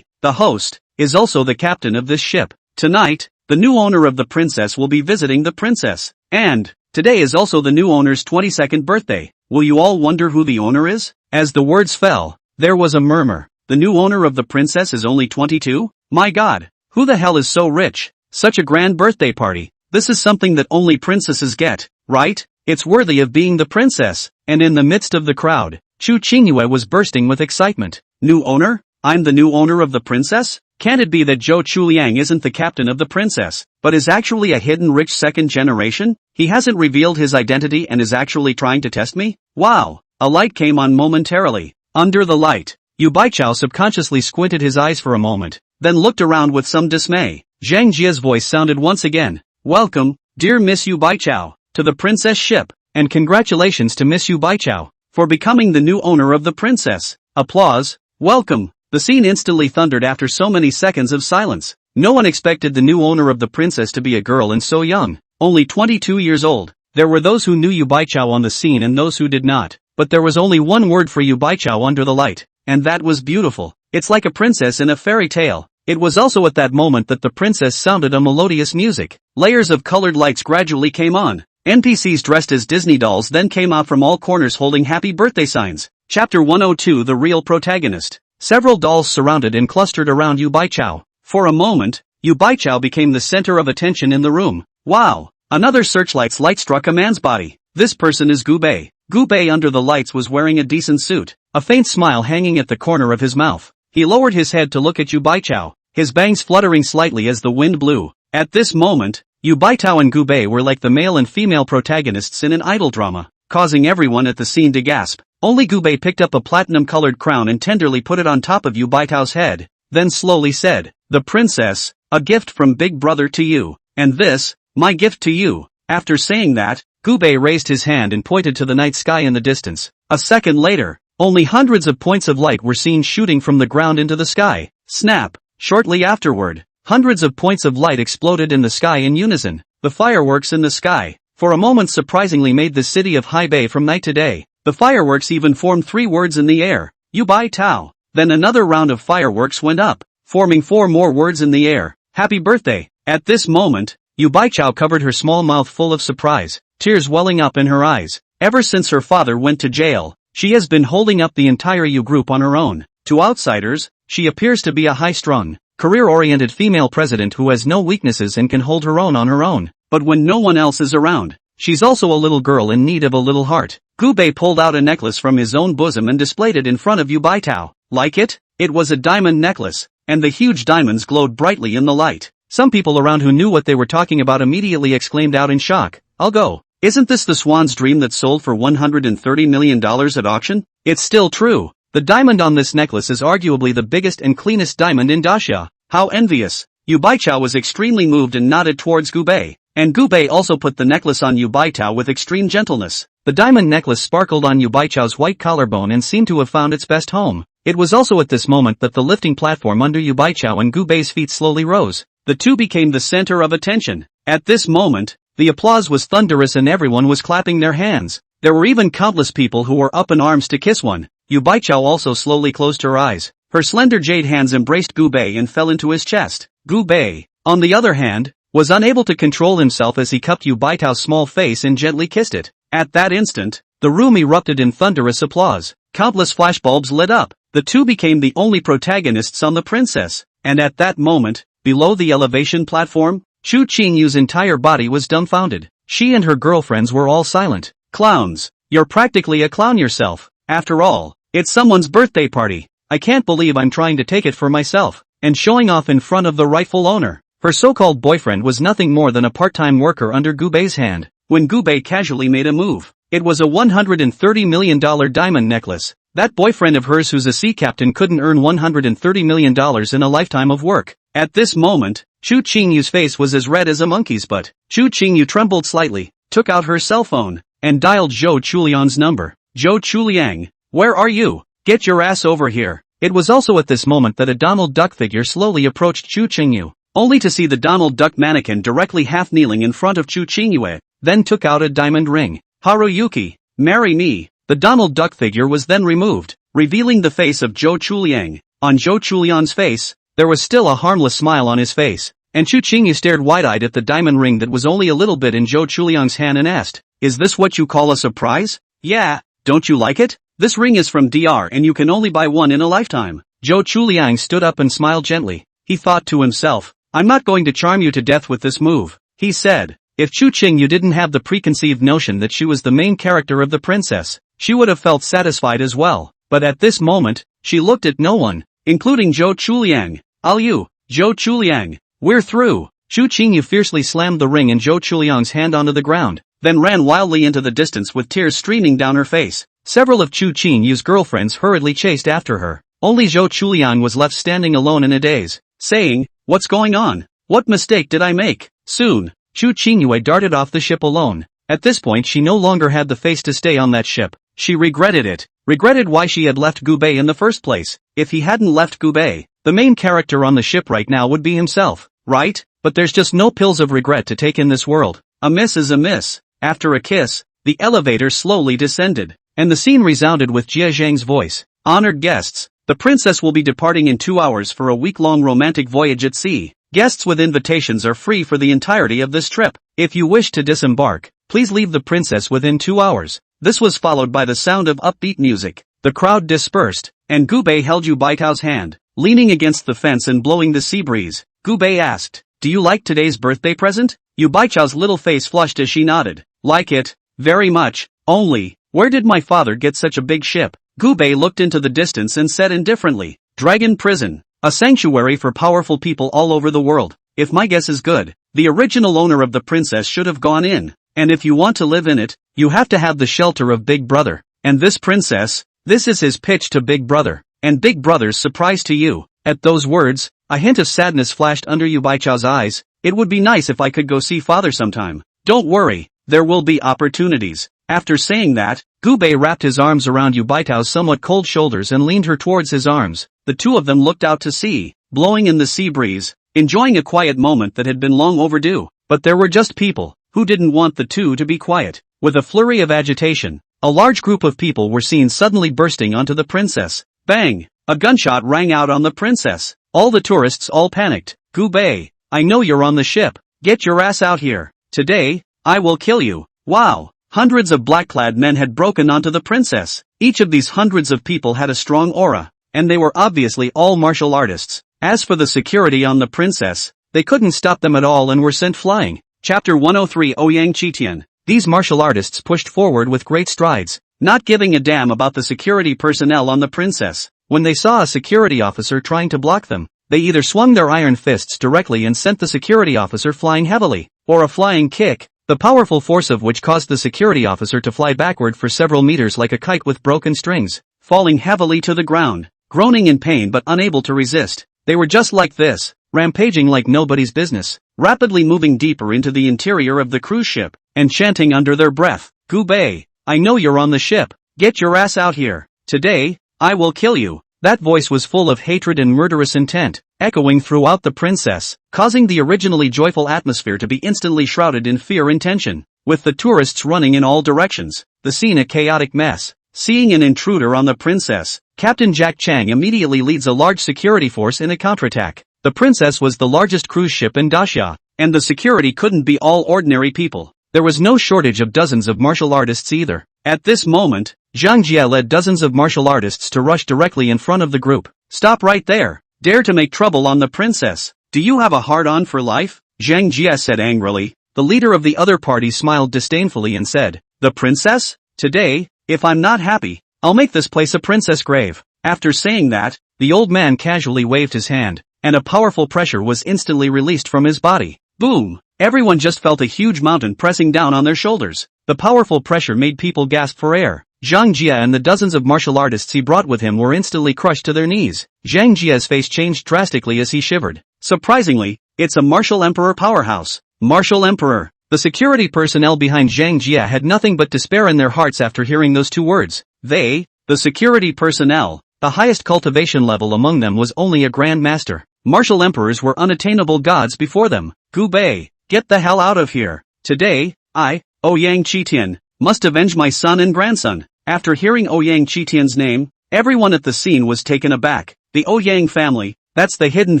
Speaker 1: the host, is also the captain of this ship. Tonight, the new owner of the princess will be visiting the princess. And, today is also the new owner's 22nd birthday. Will you all wonder who the owner is?" As the words fell, there was a murmur. The new owner of the princess is only 22? My god, who the hell is so rich? Such a grand birthday party. This is something that only princesses get, right? It's worthy of being the princess. And in the midst of the crowd, Chu Qingyue was bursting with excitement. "New owner? I'm the new owner of the princess? Can it be that Zhou Chuliang isn't the captain of the princess, but is actually a hidden rich second generation? He hasn't revealed his identity and is actually trying to test me? Wow!" A light came on momentarily. Under the light, Yu Baichao subconsciously squinted his eyes for a moment, then looked around with some dismay. Zhang Jia's voice sounded once again. "Welcome, dear Miss Yu Baichao, to the princess ship, and congratulations to Miss Yu Baichao, for becoming the new owner of the princess." Applause. "Welcome." The scene instantly thundered after so many seconds of silence. No one expected the new owner of the princess to be a girl and so young, only 22 years old. There were those who knew Yu Baichao on the scene and those who did not, but there was only one word for Yu Baichao under the light. And that was beautiful. It's like a princess in a fairy tale. It was also at that moment that the princess sounded a melodious music. Layers of colored lights gradually came on. NPCs dressed as Disney dolls then came out from all corners holding happy birthday signs. Chapter 102, The Real Protagonist. Several dolls surrounded and clustered around Yu Baichao. For a moment, Yu Baichao became the center of attention in the room. Wow! Another searchlight's light struck a man's body. This person is Gubei. Gubei under the lights was wearing a decent suit, a faint smile hanging at the corner of his mouth. He lowered his head to look at Yu Baichao, his bangs fluttering slightly as the wind blew. At this moment, Yu Baitao and Gubei were like the male and female protagonists in an idol drama, causing everyone at the scene to gasp. Only Gubei picked up a platinum-colored crown and tenderly put it on top of Yu Baitao's head, then slowly said, "The princess, a gift from Big Brother to you, and this, my gift to you." After saying that, Gubei raised his hand and pointed to the night sky in the distance. A second later, only hundreds of points of light were seen shooting from the ground into the sky. Snap! Shortly afterward, hundreds of points of light exploded in the sky in unison. The fireworks in the sky, for a moment surprisingly made the city of Haibei from night to day. The fireworks even formed 3 words in the air. Yu Bai Tao. Then another round of fireworks went up, forming 4 more words in the air. Happy birthday! At this moment, Yu Baichao covered her small mouth full of surprise, tears welling up in her eyes. Ever since her father went to jail, she has been holding up the entire Yu group on her own. To outsiders, she appears to be a high-strung, career-oriented female president who has no weaknesses and can hold her own on her own. But when no one else is around, she's also a little girl in need of a little heart. Gubei pulled out a necklace from his own bosom and displayed it in front of Yu Baitao. Like it? It was a diamond necklace, and the huge diamonds glowed brightly in the light. Some people around who knew what they were talking about immediately exclaimed out in shock, "I'll go. Isn't this the swan's dream that sold for $130 million at auction?" It's still true. The diamond on this necklace is arguably the biggest and cleanest diamond in Daxia. How envious. Yu Baichao was extremely moved and nodded towards Gubei, and Gubei also put the necklace on Yu Baitao with extreme gentleness. The diamond necklace sparkled on Yu Baichao's white collarbone and seemed to have found its best home. It was also at this moment that the lifting platform under Yu Baichao and Gu Bei's feet slowly rose. The two became the center of attention. At this moment, the applause was thunderous and everyone was clapping their hands. There were even countless people who were up in arms to kiss one. Yu Baichao also slowly closed her eyes. Her slender jade hands embraced Gu Bei and fell into his chest. Gu Bei, on the other hand, was unable to control himself as he cupped Yu Baichao's small face and gently kissed it. At that instant, the room erupted in thunderous applause. Countless flashbulbs lit up. The two became the only protagonists on The Princess. And at that moment, below the elevation platform, Chu Qingyu's entire body was dumbfounded. She and her girlfriends were all silent. Clowns, you're practically a clown yourself. After all, it's someone's birthday party. I can't believe I'm trying to take it for myself, and showing off in front of the rightful owner. Her so-called boyfriend was nothing more than a part-time worker under Gu Bei's hand. When Gu Bei casually made a move, it was a $130 million diamond necklace. That boyfriend of hers who's a sea captain couldn't earn $130 million in a lifetime of work. At this moment, Chu Qingyu's face was as red as a monkey's butt. Chu Qingyu trembled slightly, took out her cell phone, and dialed Zhou Chuliang's number. Zhou Chuliang, where are you? Get your ass over here. It was also at this moment that a Donald Duck figure slowly approached Chu Qingyu, only to see the Donald Duck mannequin directly half-kneeling in front of Chu Qingyu, then took out a diamond ring. Haruyuki, marry me. The Donald Duck figure was then removed, revealing the face of Zhou Chuliang. On Zhou Chuliang's face, there was still a harmless smile on his face, and Chu Qingyu stared wide-eyed at the diamond ring that was only a little bit in Zhou Chuliang's hand and asked, "Is this what you call a surprise?" "Yeah, don't you like it? This ring is from DR and you can only buy one in a lifetime." Zhou Chuliang stood up and smiled gently. He thought to himself, "I'm not going to charm you to death with this move," he said. If Chu Qingyu didn't have the preconceived notion that she was the main character of The Princess, she would have felt satisfied as well. But at this moment, she looked at no one, including Zhou Chuliang. "Zhou Chuliang, we're through." Chu Qingyu fiercely slammed the ring in Zhou Chuliang's hand onto the ground, then ran wildly into the distance with tears streaming down her face. Several of Chu Qingyu's girlfriends hurriedly chased after her. Only Zhou Chuliang was left standing alone in a daze, saying, "What's going on? What mistake did I make?" Soon, Chu Qingyu darted off the ship alone. At this point she no longer had the face to stay on that ship. She regretted it, regretted why she had left Gu Bei in the first place. If he hadn't left Gu Bei, the main character on the ship right now would be himself, right? But there's just no pills of regret to take in this world. A miss is a miss. After a kiss, the elevator slowly descended, and the scene resounded with Jia Zhang's voice. "Honored guests, the princess will be departing in 2 hours for a week-long romantic voyage at sea. Guests with invitations are free for the entirety of this trip. If you wish to disembark, please leave the princess within 2 hours." This was followed by the sound of upbeat music. The crowd dispersed, and Gu Bei held Yu Baichao's hand, leaning against the fence and blowing the sea breeze. Gu Bei asked, "Do you like today's birthday present?" Yu Baichao's little face flushed as she nodded. "Like it, very much, only, where did my father get such a big ship?" Gu Bei looked into the distance and said indifferently, "Dragon Prison, a sanctuary for powerful people all over the world. If my guess is good, the original owner of the princess should have gone in, and if you want to live in it, you have to have the shelter of Big Brother. And this princess, this is his pitch to Big Brother, and Big Brother's surprise to you." At those words, a hint of sadness flashed under Yu Baichao's eyes. "It would be nice if I could go see father sometime." "Don't worry, there will be opportunities." After saying that, Gu Bei wrapped his arms around Yu Baichao's somewhat cold shoulders and leaned her towards his arms. The two of them looked out to sea, blowing in the sea breeze, enjoying a quiet moment that had been long overdue. But there were just people who didn't want the two to be quiet. With a flurry of agitation, a large group of people were seen suddenly bursting onto the princess. Bang! A gunshot rang out on the princess. All the tourists all panicked. "Gu Bei, I know you're on the ship. Get your ass out here. Today, I will kill you." Wow! Hundreds of black-clad men had broken onto the princess. Each of these hundreds of people had a strong aura, and they were obviously all martial artists. As for the security on the princess, they couldn't stop them at all and were sent flying. Chapter 103 Ouyang Qitian. These martial artists pushed forward with great strides, not giving a damn about the security personnel on the princess. When they saw a security officer trying to block them, they either swung their iron fists directly and sent the security officer flying heavily, or a flying kick, the powerful force of which caused the security officer to fly backward for several meters like a kite with broken strings, falling heavily to the ground, groaning in pain but unable to resist. They were just like this, rampaging like nobody's business, rapidly moving deeper into the interior of the cruise ship, and chanting under their breath, "Gu Bei, I know you're on the ship. Get your ass out here. Today, I will kill you. That voice was full of hatred and murderous intent, echoing throughout the princess, causing the originally joyful atmosphere to be instantly shrouded in fear and tension. With the tourists running in all directions, the scene a chaotic mess. Seeing an intruder on the princess, Captain Jack Chang immediately leads a large security force in a counterattack. The princess was the largest cruise ship in Daxia, and the security couldn't be all ordinary people. There was no shortage of dozens of martial artists either. At this moment, Zhang Jie led dozens of martial artists to rush directly in front of the group. Stop right there. Dare to make trouble on the princess. Do you have a hard-on for life? Zhang Jie said angrily. The leader of the other party smiled disdainfully and said, the princess? Today, if I'm not happy, I'll make this place a princess grave. After saying that, the old man casually waved his hand, and a powerful pressure was instantly released from his body. Boom! Everyone just felt a huge mountain pressing down on their shoulders. The powerful pressure made people gasp for air. Zhang Jie and the dozens of martial artists he brought with him were instantly crushed to their knees. Zhang Jie's face changed drastically as he shivered. Surprisingly, it's a martial emperor powerhouse. Martial emperor. The security personnel behind Zhang Jie had nothing but despair in their hearts after hearing those two words. The security personnel, the highest cultivation level among them was only a grand master. Martial emperors were unattainable gods before them. Gu Bei, get the hell out of here. Today, I, Ouyang Qitian, must avenge my son and grandson. After hearing Ouyang Qitian's name, everyone at the scene was taken aback. The Ouyang family, that's the hidden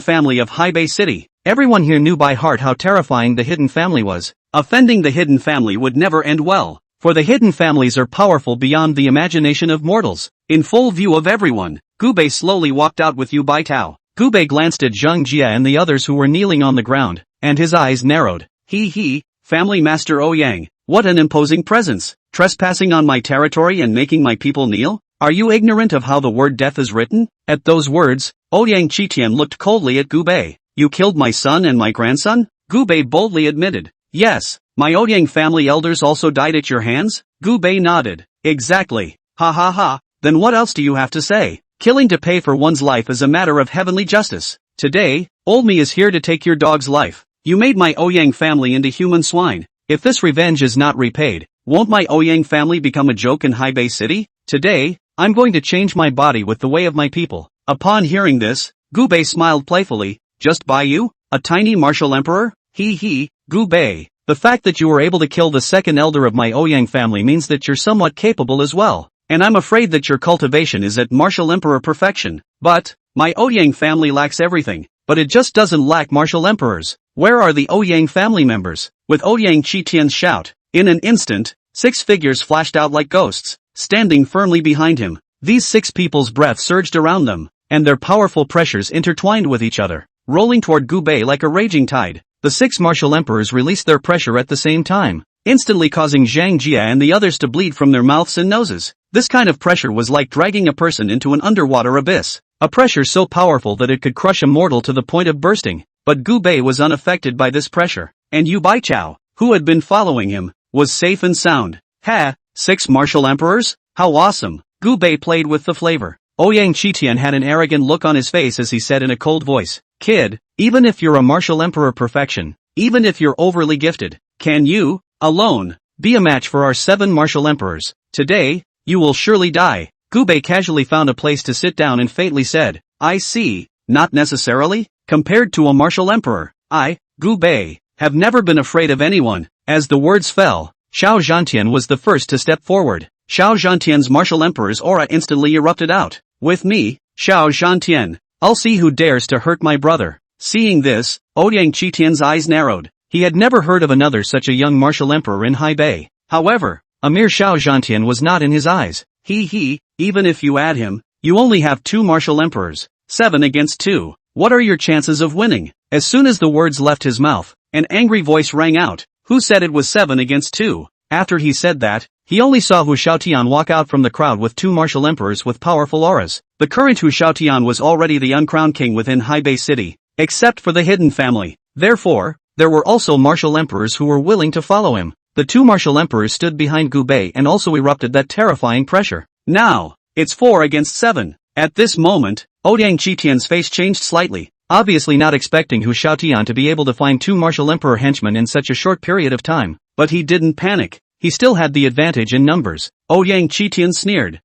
Speaker 1: family of Haibei City. Everyone here knew by heart how terrifying the hidden family was. Offending the hidden family would never end well, for the hidden families are powerful beyond the imagination of mortals. In full view of everyone, Gu Bei slowly walked out with Yu Baitao. Gu Bei glanced at Zhang Jie and the others who were kneeling on the ground, and his eyes narrowed. Family Master Ouyang, what an imposing presence, trespassing on my territory and making my people kneel? Are you ignorant of how the word death is written? At those words, Ouyang Qitian looked coldly at Gu Bei. You killed my son and my grandson? Gu Bei boldly admitted. Yes, my Ouyang family elders also died at your hands? Gu Bei nodded. Exactly. Ha ha ha, then what else do you have to say? Killing to pay for one's life is a matter of heavenly justice. Today, Old Me is here to take your dog's life. You made my Ouyang family into human swine. If this revenge is not repaid, won't my Ouyang family become a joke in Haibei City? Today, I'm going to change my body with the way of my people. Upon hearing this, Gu Bei smiled playfully. Just by you? A tiny martial emperor? Gu Bei. The fact that you were able to kill the second elder of my Ouyang family means that you're somewhat capable as well. And I'm afraid that your cultivation is at martial emperor perfection. But, my Ouyang family lacks everything, but it just doesn't lack martial emperors. Where are the Ouyang family members? With Ouyang Qitian's shout, in an instant, 6 figures flashed out like ghosts, standing firmly behind him. These 6 people's breath surged around them, and their powerful pressures intertwined with each other, rolling toward Gu Bei like a raging tide. The 6 martial emperors released their pressure at the same time, instantly causing Zhang Jie and the others to bleed from their mouths and noses. This kind of pressure was like dragging a person into an underwater abyss, a pressure so powerful that it could crush a mortal to the point of bursting. But Gu Bei was unaffected by this pressure, and Yu Baichao, who had been following him, was safe and sound. 6 martial emperors? How awesome! Gu Bei played with the flavor. Ouyang Qitian had an arrogant look on his face as he said in a cold voice, Kid, even if you're a martial emperor perfection, even if you're overly gifted, can you, alone, be a match for our 7 martial emperors? Today, you will surely die. Gu Bei casually found a place to sit down and faintly said, I see, not necessarily. Compared to a martial emperor, I, Gu Bei, have never been afraid of anyone. As the words fell, Xiao Zhantian was the first to step forward. Xiao Zhantian's martial emperor's aura instantly erupted out. With me, Xiao Zhantian, I'll see who dares to hurt my brother. Seeing this, Ouyang Qitian's eyes narrowed. He had never heard of another such a young martial emperor in Haibei. However, a mere Xiao Zhantian was not in his eyes. Even if you add him, you only have 2 martial emperors. 7 against 2. What are your chances of winning? As soon as the words left his mouth, an angry voice rang out. Who said it was 7 against 2? After he said that, he only saw Hu Xiaotian walk out from the crowd with 2 martial emperors with powerful auras. The current Hu Xiaotian was already the uncrowned king within Haibei City, except for the hidden family. Therefore, there were also martial emperors who were willing to follow him. The 2 martial emperors stood behind Gu Bei and also erupted that terrifying pressure. Now, it's 4 against 7. At this moment, Ouyang Qitian's face changed slightly, obviously not expecting Hu Xiaotian to be able to find 2 martial emperor henchmen in such a short period of time. But he didn't panic. he still had the advantage in numbers. Ouyang Qitian sneered.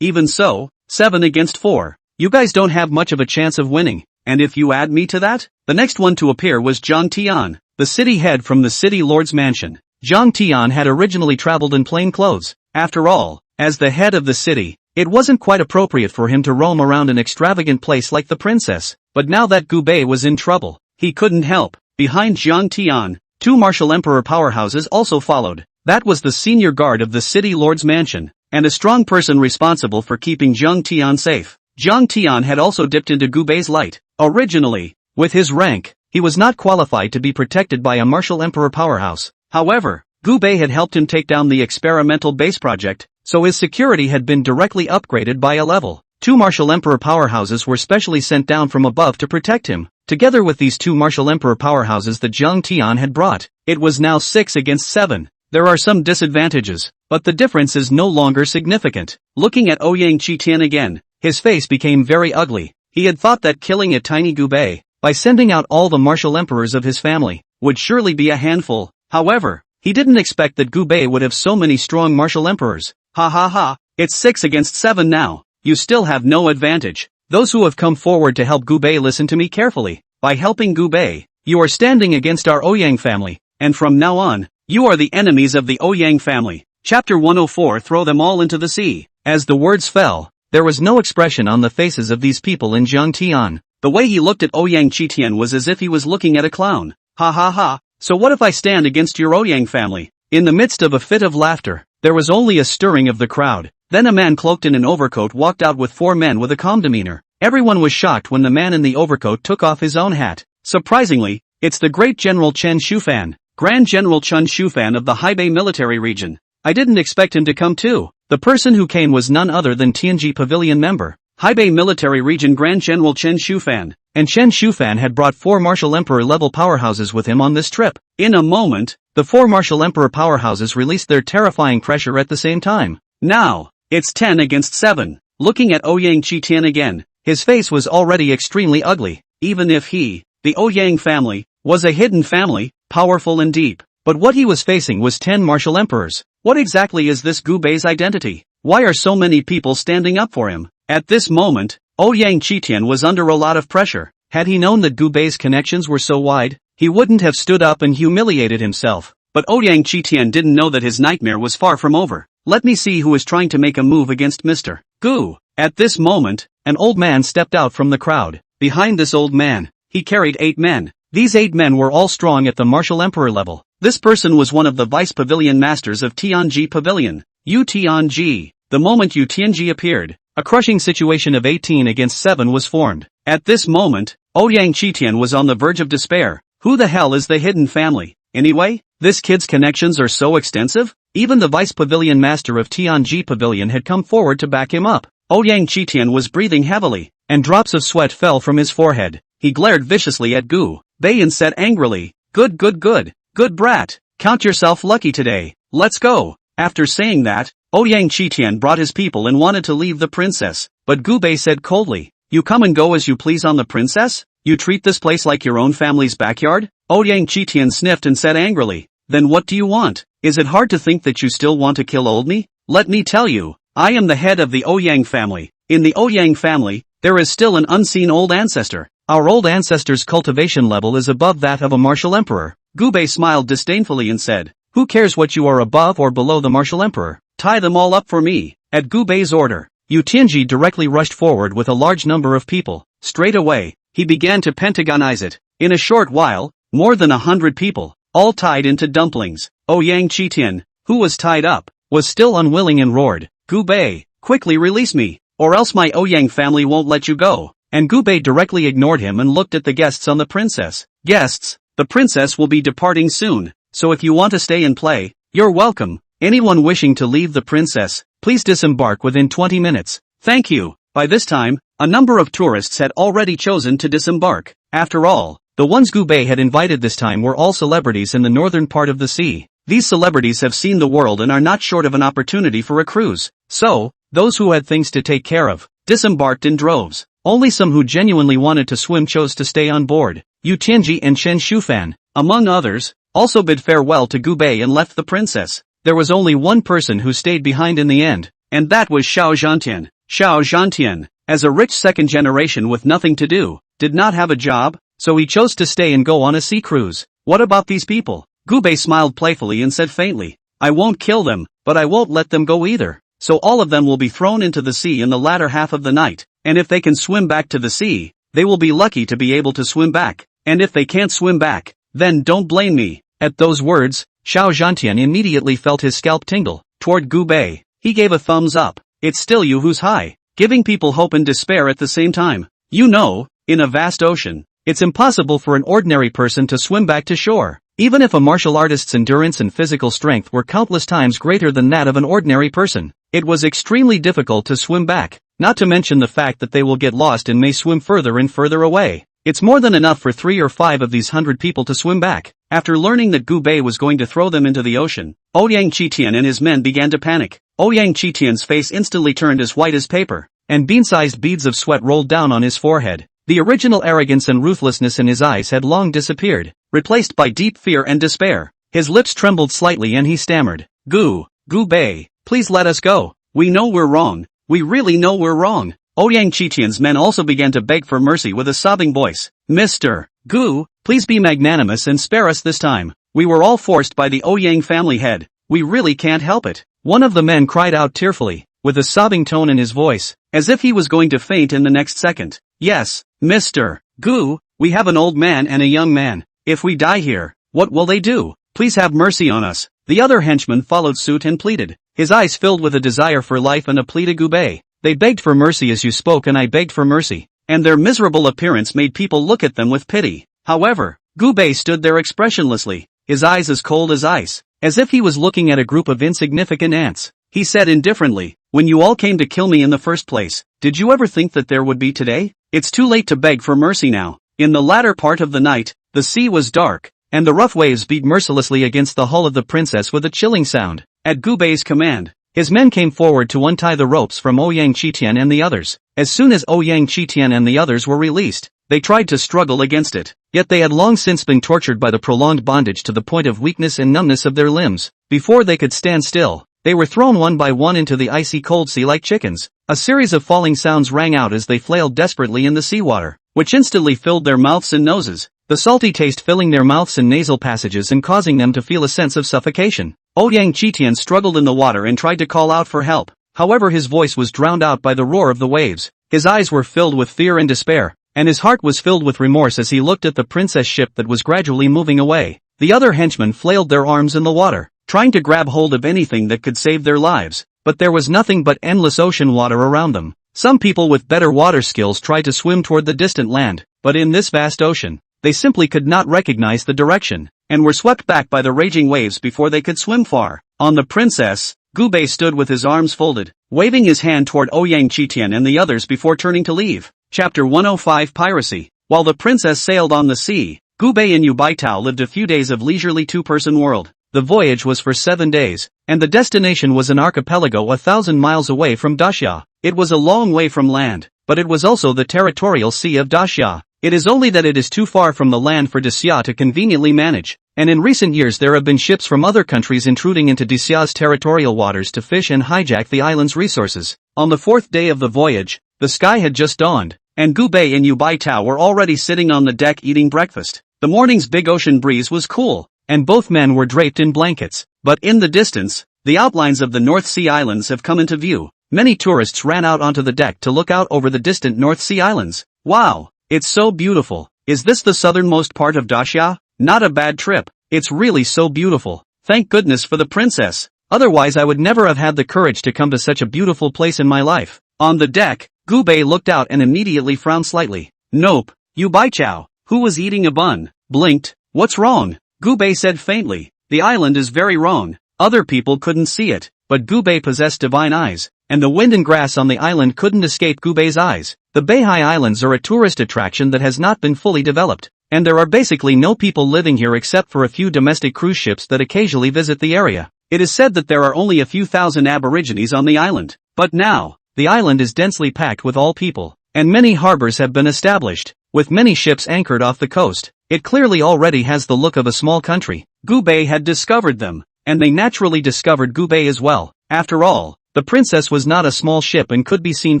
Speaker 1: Even so, 7 against 4. You guys don't have much of a chance of winning, and if you add me to that? The next one to appear was Zhang Tian, the city head from the city lord's mansion. Zhang Tian had originally traveled in plain clothes. After all, as the head of the city, it wasn't quite appropriate for him to roam around an extravagant place like the princess, but now that Gu Bei was in trouble, he couldn't help. Behind Zhang Tian, 2 martial emperor powerhouses also followed. That was the senior guard of the city lord's mansion, and a strong person responsible for keeping Zhang Tian safe. Zhang Tian had also dipped into Gu Bei's light. Originally, with his rank, he was not qualified to be protected by a martial emperor powerhouse. However, Gu Bei had helped him take down the experimental base project, so his security had been directly upgraded by a level. 2 martial emperor powerhouses were specially sent down from above to protect him. Together with these 2 martial emperor powerhouses that Zhang Tian had brought, it was now 6 against 7. There are some disadvantages, but the difference is no longer significant. Looking at Ouyang Qitian again, his face became very ugly. He had thought that killing a tiny Gu Bei, by sending out all the martial emperors of his family, would surely be a handful. However, he didn't expect that Gu Bei would have so many strong martial emperors. It's 6 against 7 now. You still have no advantage. Those who have come forward to help Gu Bei listen to me carefully. By helping Gu Bei, you are standing against our Ouyang family, and from now on, you are the enemies of the Ouyang family. Chapter 104 Throw them all into the sea. As the words fell, there was no expression on the faces of these people in Zhang Tian. The way he looked at Ouyang Qitian was as if he was looking at a clown. So what if I stand against your Ouyang family? In the midst of a fit of laughter, there was only a stirring of the crowd. Then a man cloaked in an overcoat walked out with 4 men with a calm demeanor. Everyone was shocked when the man in the overcoat took off his own hat. Surprisingly, it's the great General Chen Shufan, Grand General Chen Shufan of the Hebei military region. I didn't expect him to come too. The person who came was none other than Tianji Pavilion member, Hebei military region Grand General Chen Shufan. And Chen Shufan had brought 4 martial emperor level powerhouses with him on this trip. In a moment, the 4 martial emperor powerhouses released their terrifying pressure at the same time. Now, it's 10 against 7. Looking at Ouyang Qitian again, his face was already extremely ugly. Even if he, the Ouyang family, was a hidden family, powerful and deep, but what he was facing was 10 martial emperors. What exactly is this Gu Bei's identity? Why are so many people standing up for him? At this moment, Ouyang Qitian was under a lot of pressure. Had he known that Gu Bei's connections were so wide, he wouldn't have stood up and humiliated himself. But Ouyang Qitian didn't know that his nightmare was far from over. Let me see who is trying to make a move against Mr. Gu. At this moment, an old man stepped out from the crowd. Behind this old man, he carried 8 men. These 8 men were all strong at the martial emperor level. This person was one of the vice pavilion masters of Tianji Pavilion, Yu Tianji. The moment Yu Tianji appeared, a crushing situation of 18 against 7 was formed. At this moment, Ouyang Qitian was on the verge of despair. Who the hell is the hidden family, anyway? This kid's connections are so extensive? Even the vice pavilion master of Tianji Pavilion had come forward to back him up. Ouyang Qitian was breathing heavily, and drops of sweat fell from his forehead. He glared viciously at Gu Bei and said angrily, Good brat, count yourself lucky today, let's go. After saying that, Ouyang Qitian brought his people and wanted to leave the princess, but Gu Bei said coldly, you come and go as you please on the princess? You treat this place like your own family's backyard? Ouyang Qitian sniffed and said angrily, then what do you want? Is it hard to think that you still want to kill old me? Let me tell you, I am the head of the Ouyang family. In the Ouyang family, there is still an unseen old ancestor. Our old ancestor's cultivation level is above that of a martial emperor. Gu Bei smiled disdainfully and said, who cares what you are above or below the martial emperor? Tie them all up for me. At Gu Bei's order, Yu Tianji directly rushed forward with a large number of people. Straight away, he began to pentagonize it. In a short while, more than 100 people, all tied into dumplings. Ouyang Qitian, who was tied up, was still unwilling and roared, Gu Bei, quickly release me, or else my Ouyang family won't let you go. And Gu Bei directly ignored him and looked at the guests on the princess. Guests, the princess will be departing soon, so if you want to stay and play, you're welcome. Anyone wishing to leave the princess, please disembark within 20 minutes. Thank you. By this time, a number of tourists had already chosen to disembark. After all, the ones Gu Bei had invited this time were all celebrities in the northern part of the sea. These celebrities have seen the world and are not short of an opportunity for a cruise. So, those who had things to take care of, disembarked in droves. Only some who genuinely wanted to swim chose to stay on board. Yu Tianji and Chen Shufan, among others, also bid farewell to Gu Bei and left the princess. there was only one person who stayed behind in the end, and that was Xiao Zhantian. Xiao Zhantian, as a rich second generation with nothing to do, did not have a job, so he chose to stay and go on a sea cruise. What about these people? Gubei smiled playfully and said faintly, I won't kill them, but I won't let them go either. So all of them will be thrown into the sea in the latter half of the night, and if they can swim back to the sea, they will be lucky to be able to swim back, and if they can't swim back, then don't blame me. At those words, Xiao Zhantian immediately felt his scalp tingle. Toward Gubei, he gave a thumbs up. It's still you who's high, giving people hope and despair at the same time. You know, in a vast ocean, it's impossible for an ordinary person to swim back to shore. Even if a martial artist's endurance and physical strength were countless times greater than that of an ordinary person, it was extremely difficult to swim back, not to mention the fact that they will get lost and may swim further and further away. It's more than enough for 3 or 5 of these 100 people to swim back. After learning that Gubei was going to throw them into the ocean, Ouyang Qitian and his men began to panic. Ouyang Qitian's face instantly turned as white as paper, and bean-sized beads of sweat rolled down on his forehead. The original arrogance and ruthlessness in his eyes had long disappeared, replaced by deep fear and despair. His lips trembled slightly and he stammered, Gubei, please let us go. We know we're wrong. We really know we're wrong. Ouyang Qitian's men also began to beg for mercy with a sobbing voice. Mr. Gu, please be magnanimous and spare us this time. We were all forced by the Ouyang family head. We really can't help it. One of the men cried out tearfully, with a sobbing tone in his voice, as if he was going to faint in the next second. Yes, Mr. Gu, we have an old man and a young man. If we die here, what will they do? Please have mercy on us. The other henchman followed suit and pleaded, his eyes filled with a desire for life and a plea to Gubei. They begged for mercy as you spoke and I begged for mercy, and their miserable appearance made people look at them with pity. However, Gubei stood there expressionlessly, his eyes as cold as ice, as if he was looking at a group of insignificant ants. He said indifferently, when you all came to kill me in the first place, did you ever think that there would be today? It's too late to beg for mercy now. In the latter part of the night, the sea was dark, and the rough waves beat mercilessly against the hull of the princess with a chilling sound. At Gubei's command, his men came forward to untie the ropes from Ouyang Qitian and the others. As soon as Ouyang Qitian and the others were released, they tried to struggle against it, yet they had long since been tortured by the prolonged bondage to the point of weakness and numbness of their limbs. Before they could stand still, they were thrown one by one into the icy cold sea like chickens. A series of falling sounds rang out as they flailed desperately in the seawater, which instantly filled their mouths and noses, the salty taste filling their mouths and nasal passages and causing them to feel a sense of suffocation. Ouyang Qitian struggled in the water and tried to call out for help. However, his voice was drowned out by the roar of the waves. His eyes were filled with fear and despair, and his heart was filled with remorse as he looked at the princess ship that was gradually moving away. The other henchmen flailed their arms in the water, trying to grab hold of anything that could save their lives, but there was nothing but endless ocean water around them. Some people with better water skills tried to swim toward the distant land, but in this vast ocean, they simply could not recognize the direction, and were swept back by the raging waves before they could swim far. On the princess, Gubei stood with his arms folded, waving his hand toward Ouyang Qitian and the others before turning to leave. Chapter 105 Piracy. While the princess sailed on the sea, Gubei and Yu Baitao lived a few days of leisurely two-person world. The voyage was for 7 days, and the destination was an archipelago 1,000 miles away from Daxia. It was a long way from land, but it was also the territorial sea of Daxia. It is only that it is too far from the land for Daxia to conveniently manage, and in recent years there have been ships from other countries intruding into Daxia's territorial waters to fish and hijack the island's resources. On the 4th day of the voyage, the sky had just dawned, and Gubei and Yu Baitao were already sitting on the deck eating breakfast. The morning's big ocean breeze was cool, and both men were draped in blankets. But in the distance, the outlines of the North Sea Islands have come into view. Many tourists ran out onto the deck to look out over the distant North Sea Islands. Wow, it's so beautiful. Is this the southernmost part of Daxia? Not a bad trip. It's really so beautiful. Thank goodness for the princess. Otherwise I would never have had the courage to come to such a beautiful place in my life. On the deck, Gubei looked out and immediately frowned slightly. Nope, Yu Baichao, who was eating a bun, blinked. What's wrong? Gubei said faintly. The island is very wrong. Other people couldn't see it, but Gubei possessed divine eyes, and the wind and grass on the island couldn't escape Gubei's eyes. The Beihai Islands are a tourist attraction that has not been fully developed, and there are basically no people living here except for a few domestic cruise ships that occasionally visit the area. It is said that there are only a few thousand aborigines on the island, but now, the island is densely packed with all people, and many harbors have been established, with many ships anchored off the coast. It clearly already has the look of a small country. Gubei had discovered them. and they naturally discovered Gubei as well. After all, the princess was not a small ship and could be seen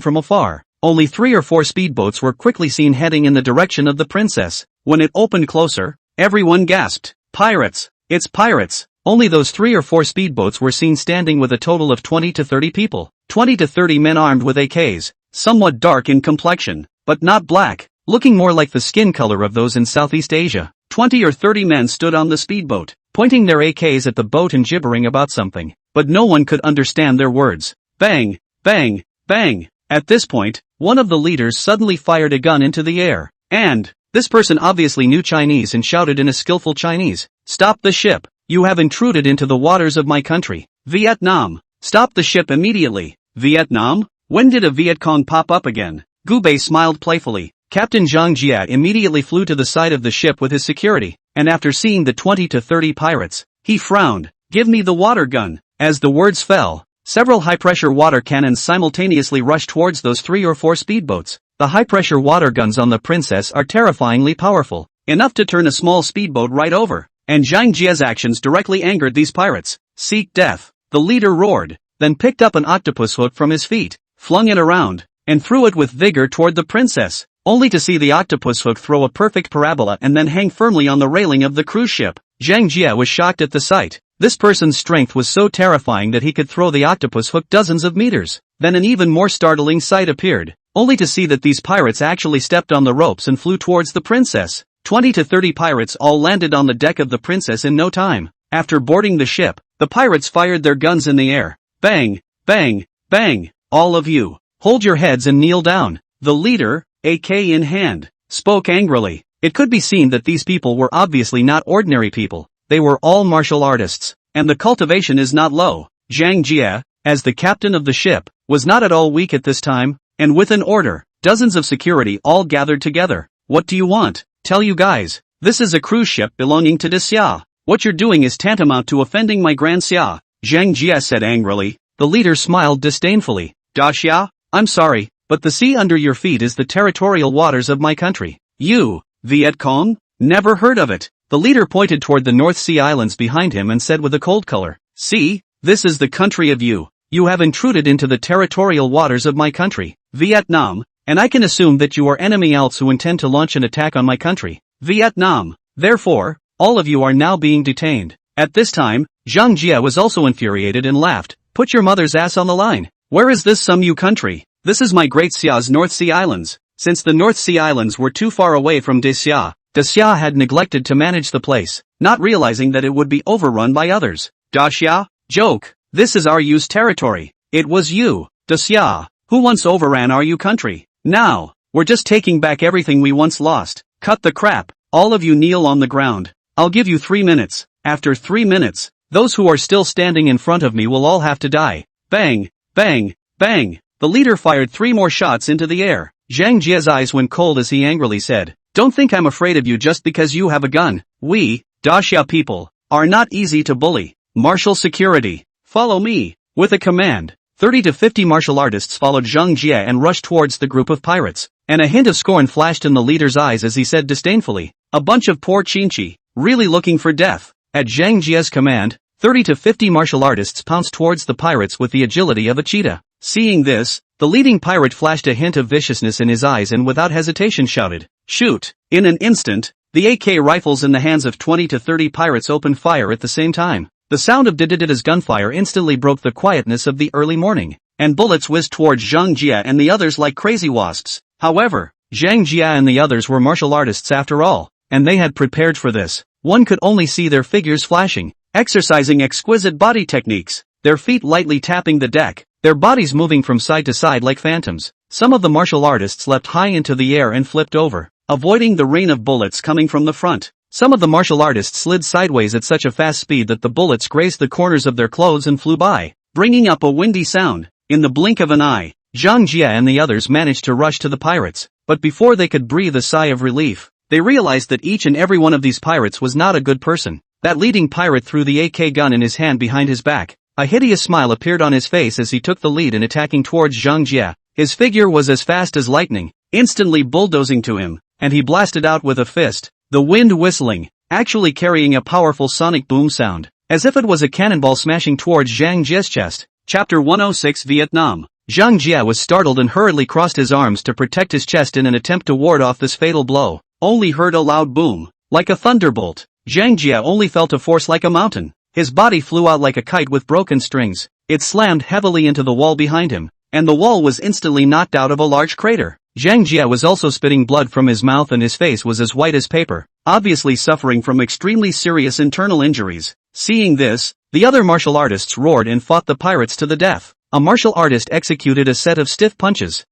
Speaker 1: from afar. Only 3 or 4 speedboats were quickly seen heading in the direction of the princess. When it opened closer, everyone gasped. Pirates! It's pirates! Only those 3 or 4 speedboats were seen standing with a total of 20 to 30 people. 20 to 30 men armed with AKs, somewhat dark in complexion, but not black, looking more like the skin color of those in Southeast Asia. 20 or 30 men stood on the speedboat, pointing their AKs at the boat and gibbering about something, but no one could understand their words. Bang! Bang! Bang! At this point, one of the leaders suddenly fired a gun into the air, and this person obviously knew Chinese and shouted in a skillful Chinese, "Stop the ship! You have intruded into the waters of my country, Vietnam! Stop the ship immediately!" Vietnam? When did a Viet Cong pop up again? Gubei smiled playfully. Captain Zhang Jia immediately flew to the side of the ship with his security, and after seeing the 20 to 30 pirates, he frowned. "Give me the water gun." As the words fell, several high-pressure water cannons simultaneously rushed towards those 3 or 4 speedboats. The high-pressure water guns on the princess are terrifyingly powerful, enough to turn a small speedboat right over, and Zhang Jia's actions directly angered these pirates. "Seek death," the leader roared, then picked up an octopus hook from his feet, flung it around, and threw it with vigor toward the princess, only to see the octopus hook throw a perfect parabola and then hang firmly on the railing of the cruise ship. Zhang Jia was shocked at the sight. This person's strength was so terrifying that he could throw the octopus hook dozens of meters. Then an even more startling sight appeared, only to see that these pirates actually stepped on the ropes and flew towards the princess. 20 to 30 pirates all landed on the deck of the princess in no time. After boarding the ship, the pirates fired their guns in the air. Bang! Bang! Bang! "All of you, hold your heads and kneel down," the leader, AK in hand, spoke angrily. It could be seen that these people were obviously not ordinary people. They were all martial artists, and the cultivation is not low. Zhang Jia, as the captain of the ship, was not at all weak at this time, and with an order, dozens of security all gathered together. "What do you want? Tell you guys, this is a cruise ship belonging to Xia. What you're doing is tantamount to offending my Grand Xia," Zhang Jia said angrily. The leader smiled disdainfully. "Da Xia, I'm sorry, but the sea under your feet is the territorial waters of my country. You, Viet Cong? Never heard of it." The leader pointed toward the North Sea islands behind him and said with a cold color, "See, this is the country of you. You have intruded into the territorial waters of my country, Vietnam, and I can assume that you are enemy elves who intend to launch an attack on my country, Vietnam. Therefore, all of you are now being detained." At this time, Zhang Jia was also infuriated and laughed. "Put your mother's ass on the line. Where is this Sum Yu country? This is my Great Xia's North Sea Islands." Since the North Sea Islands were too far away from De Xia had neglected to manage the place, not realizing that it would be overrun by others. "Da Xia? Joke. This is our Yu's territory. It was you, De Xia, who once overran our Yu country. Now, we're just taking back everything we once lost. Cut the crap. All of you kneel on the ground. I'll give you 3 minutes. After 3 minutes, those who are still standing in front of me will all have to die." Bang! Bang! Bang! The leader fired 3 more shots into the air. Zhang Jia's eyes went cold as he angrily said, "Don't think I'm afraid of you just because you have a gun. We, Da Xia people, are not easy to bully. Martial security, follow me." With a command, 30 to 50 martial artists followed Zhang Jia and rushed towards the group of pirates, and a hint of scorn flashed in the leader's eyes as he said disdainfully, "A bunch of poor chinchi, really looking for death." At Zhang Jia's command, 30 to 50 martial artists pounced towards the pirates with the agility of a cheetah. Seeing this, the leading pirate flashed a hint of viciousness in his eyes and without hesitation shouted, "Shoot!" In an instant, the AK rifles in the hands of 20 to 30 pirates opened fire at the same time. The sound of Dididida's gunfire instantly broke the quietness of the early morning, and bullets whizzed towards Zhang Jia and the others like crazy wasps. However, Zhang Jia and the others were martial artists after all, and they had prepared for this. One could only see their figures flashing, exercising exquisite body techniques, their feet lightly tapping the deck, their bodies moving from side to side like phantoms. Some of the martial artists leapt high into the air and flipped over, avoiding the rain of bullets coming from the front. Some of the martial artists slid sideways at such a fast speed that the bullets grazed the corners of their clothes and flew by, bringing up a windy sound. In the blink of an eye, Zhang Jia and the others managed to rush to the pirates, but before they could breathe a sigh of relief, they realized that each and every one of these pirates was not a good person. That leading pirate threw the AK gun in his hand behind his back. A hideous smile appeared on his face as he took the lead in attacking towards Zhang Jia. His figure was as fast as lightning, instantly bulldozing to him, and he blasted out with a fist, the wind whistling, actually carrying a powerful sonic boom sound. as if it was a cannonball smashing towards Zhang Jie's chest. Chapter 106 Vietnam. Zhang Jie was startled and hurriedly crossed his arms to protect his chest in an attempt to ward off this fatal blow. Only heard a loud boom. Like a thunderbolt. Zhang Jie only felt a force like a mountain. His body flew out like a kite with broken strings. It slammed heavily into the wall behind him, and the wall was instantly knocked out of a large crater. Zhang Jie was also spitting blood from his mouth and his face was as white as paper, obviously suffering from extremely serious internal injuries. Seeing this, the other martial artists roared and fought the pirates to the death. A martial artist executed a set of stiff punches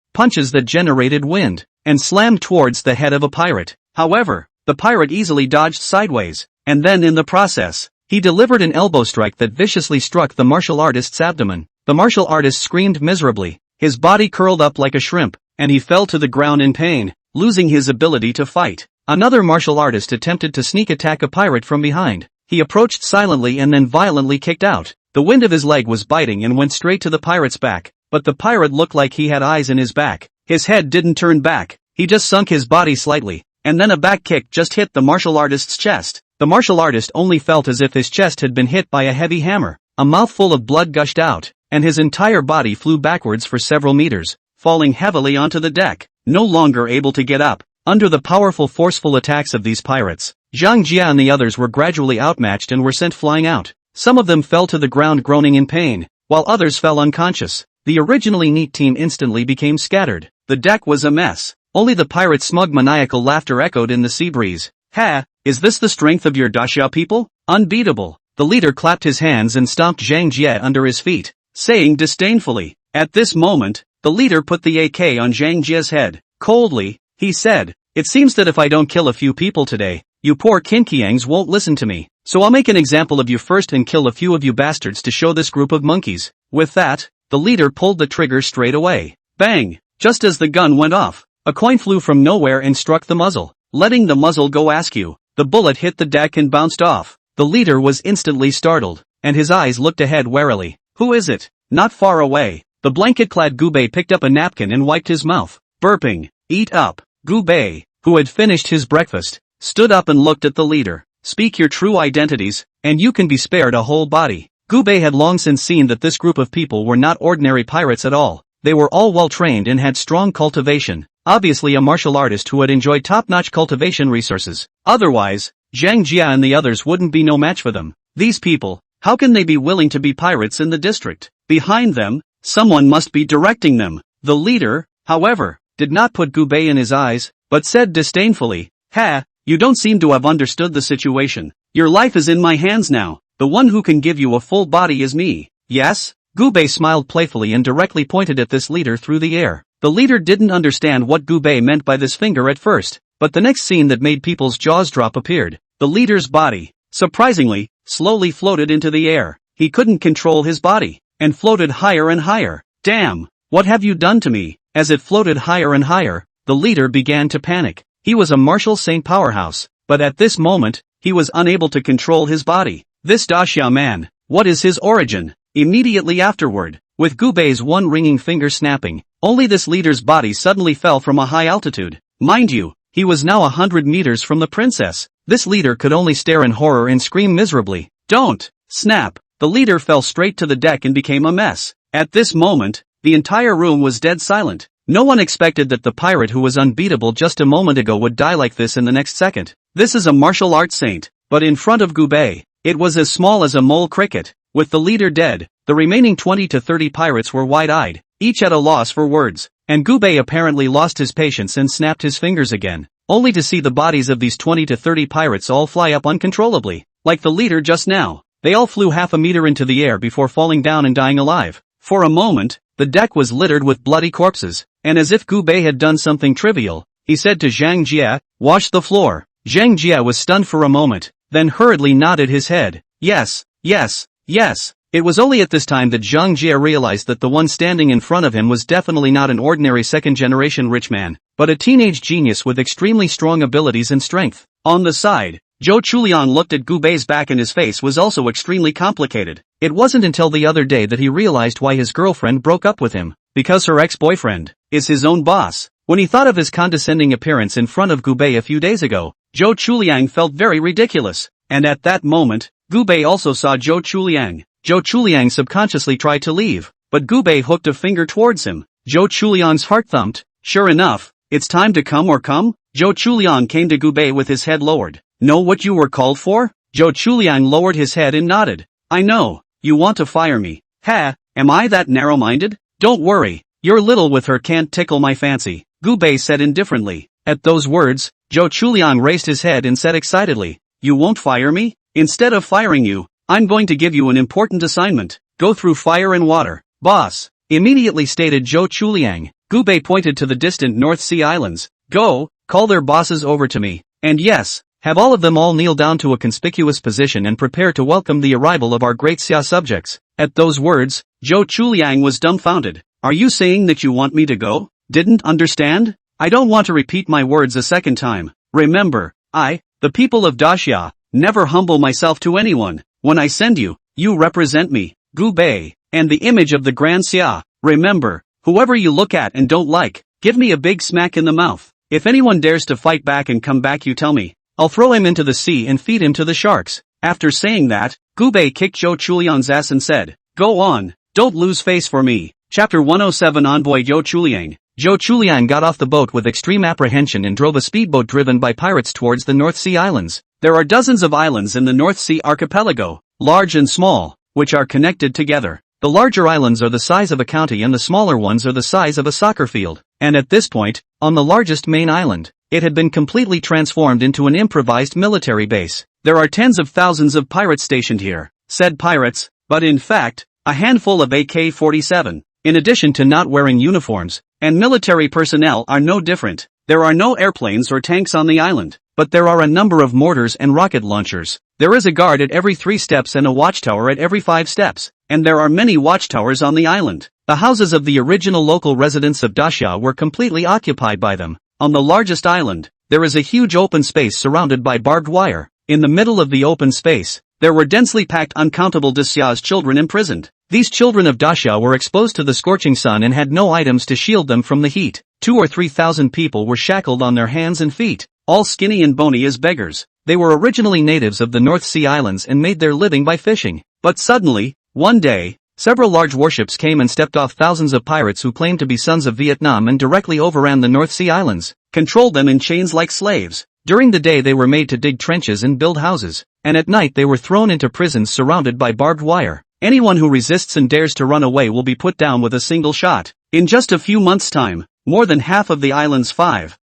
Speaker 1: that generated wind, and slammed towards the head of a pirate. However, the pirate easily dodged sideways, and then in the process, he delivered an elbow strike that viciously struck the martial artist's abdomen. The martial artist screamed miserably, his body curled up like a shrimp, and he fell to the ground in pain, losing his ability to fight. Another martial artist attempted to sneak attack a pirate from behind. He approached silently and then violently kicked out. The wind of his leg was biting and went straight to the pirate's back, but the pirate looked like he had eyes in his back. His head didn't turn back, he just sunk his body slightly, and then a back kick just hit the martial artist's chest. The martial artist only felt as if his chest had been hit by a heavy hammer. A mouthful of blood gushed out, and his entire body flew backwards for several meters, falling heavily onto the deck. No longer able to get up, under the powerful forceful attacks of these pirates, Zhang Jie and the others were gradually outmatched and were sent flying out. Some of them fell to the ground groaning in pain, while others fell unconscious. The originally neat team instantly became scattered. The deck was a mess. Only the pirates' smug maniacal laughter echoed in the sea breeze. Ha! Is this the strength of your daxia people? Unbeatable. The leader clapped his hands and stomped Zhang Jie under his feet, saying disdainfully. At this moment, the leader put the AK on Zhang Jie's head. Coldly, he said, "It seems that if I don't kill a few people today, you poor Kinkiangs won't listen to me. So I'll make an example of you first and kill a few of you bastards to show this group of monkeys." With that, the leader pulled the trigger straight away. Bang! Just as the gun went off, a coin flew from nowhere and struck the muzzle, letting the muzzle go askew. The bullet hit the deck and bounced off. The leader was instantly startled, and his eyes looked ahead warily. Who is it? Not far away, the blanket-clad Gubei picked up a napkin and wiped his mouth, burping. Eat up. Gubei, who had finished his breakfast, stood up and looked at the leader. Speak your true identities, and you can be spared a whole body. Gubei had long since seen that this group of people were not ordinary pirates at all. They were all well trained and had strong cultivation, obviously a martial artist who had enjoyed top-notch cultivation resources. Otherwise, Zhang Jie and the others wouldn't be no match for them. These people, how can they be willing to be pirates in the district? Behind them, someone must be directing them. The leader, however, did not put Gubei in his eyes, but said disdainfully, "Ha, you don't seem to have understood the situation. Your life is in my hands now. The one who can give you a full body is me." Yes? Gubei smiled playfully and directly pointed at this leader through the air. The leader didn't understand what Gubei meant by this finger at first, but the next scene that made people's jaws drop appeared. The leader's body, surprisingly, slowly floated into the air. He couldn't control his body, and floated higher and higher. Damn, what have you done to me? As it floated higher and higher, the leader began to panic. He was a martial saint powerhouse, but at this moment, he was unable to control his body. This Daxia man, what is his origin? Immediately afterward, with Gubei's one ringing finger snapping, only this leader's body suddenly fell from a high altitude. Mind you, he was now 100 meters from the princess. This leader could only stare in horror and scream miserably. Don't! Snap! The leader fell straight to the deck and became a mess. At this moment, the entire room was dead silent. No one expected that the pirate who was unbeatable just a moment ago would die like this in the next second. This is a martial arts saint, but in front of Gubei, it was as small as a mole cricket. With the leader dead, the remaining 20 to 30 pirates were wide-eyed, each at a loss for words, and Gubei apparently lost his patience and snapped his fingers again, only to see the bodies of these 20 to 30 pirates all fly up uncontrollably. Like the leader just now, they all flew half a meter into the air before falling down and dying alive. For a moment, the deck was littered with bloody corpses, and as if Gubei had done something trivial, he said to Zhang Jie, "Wash the floor." Zhang Jie was stunned for a moment, then hurriedly nodded his head. Yes, yes, yes. It was only at this time that Zhang Jie realized that the one standing in front of him was definitely not an ordinary second-generation rich man, but a teenage genius with extremely strong abilities and strength. On the side, Zhou Chuliang looked at Gubei's back and his face was also extremely complicated. It wasn't until the other day that he realized why his girlfriend broke up with him, because her ex-boyfriend is his own boss. When he thought of his condescending appearance in front of Gubei a few days ago, Zhou Chuliang felt very ridiculous, and at that moment, Gubei also saw Zhou Chuliang. Zhou Chuliang subconsciously tried to leave, but Gubei hooked a finger towards him. Zhou Chuliang's heart thumped. Sure enough, it's time to come or come? Zhou Chuliang came to Gubei with his head lowered. Know what you were called for? Zhou Chuliang lowered his head and nodded. I know, you want to fire me. Ha, am I that narrow-minded? Don't worry, your little with her can't tickle my fancy, Gubei said indifferently. At those words, Zhou Chuliang raised his head and said excitedly, you won't fire me? Instead of firing you, I'm going to give you an important assignment. Go through fire and water, boss. Immediately stated Zhou Chuliang. Gubei pointed to the distant North Sea Islands. Go, call their bosses over to me. And yes, have all of them all kneel down to a conspicuous position and prepare to welcome the arrival of our great Xia subjects. At those words, Zhou Chuliang was dumbfounded. Are you saying that you want me to go? Didn't understand? I don't want to repeat my words a second time. Remember, I, the people of Daxia, never humble myself to anyone. When I send you, you represent me, Gubei, and the image of the Grand Xia. Remember, whoever you look at and don't like, give me a big smack in the mouth. If anyone dares to fight back and come back, you tell me. I'll throw him into the sea and feed him to the sharks. After saying that, Gubei kicked Zhou Chuliang's ass and said, go on, don't lose face for me. Chapter 107 Envoy Zhou Chuliang. Zhou Chuliang got off the boat with extreme apprehension and drove a speedboat driven by pirates towards the North Sea Islands. There are dozens of islands in the North Sea archipelago, large and small, which are connected together. The larger islands are the size of a county and the smaller ones are the size of a soccer field. And at this point, on the largest main island, it had been completely transformed into an improvised military base. There are tens of thousands of pirates stationed here, said pirates, but in fact, a handful of AK-47, in addition to not wearing uniforms, and military personnel are no different. There are no airplanes or tanks on the island, but there are a number of mortars and rocket launchers. There is a guard at every 3 steps and a watchtower at every 5 steps, and there are many watchtowers on the island. The houses of the original local residents of Daxia were completely occupied by them. On the largest island, there is a huge open space surrounded by barbed wire. In the middle of the open space, there were densely packed uncountable Daxia's children imprisoned. These children of Daxia were exposed to the scorching sun and had no items to shield them from the heat. 2,000 or 3,000 people were shackled on their hands and feet, all skinny and bony as beggars. They were originally natives of the North Sea Islands and made their living by fishing. But suddenly, one day, several large warships came and stepped off thousands of pirates who claimed to be sons of Vietnam and directly overran the North Sea Islands, controlled them in chains like slaves. During the day they were made to dig trenches and build houses, and at night they were thrown into prisons surrounded by barbed wire. Anyone who resists and dares to run away will be put down with a single shot. In just a few months' time, more than half of the island's 5,000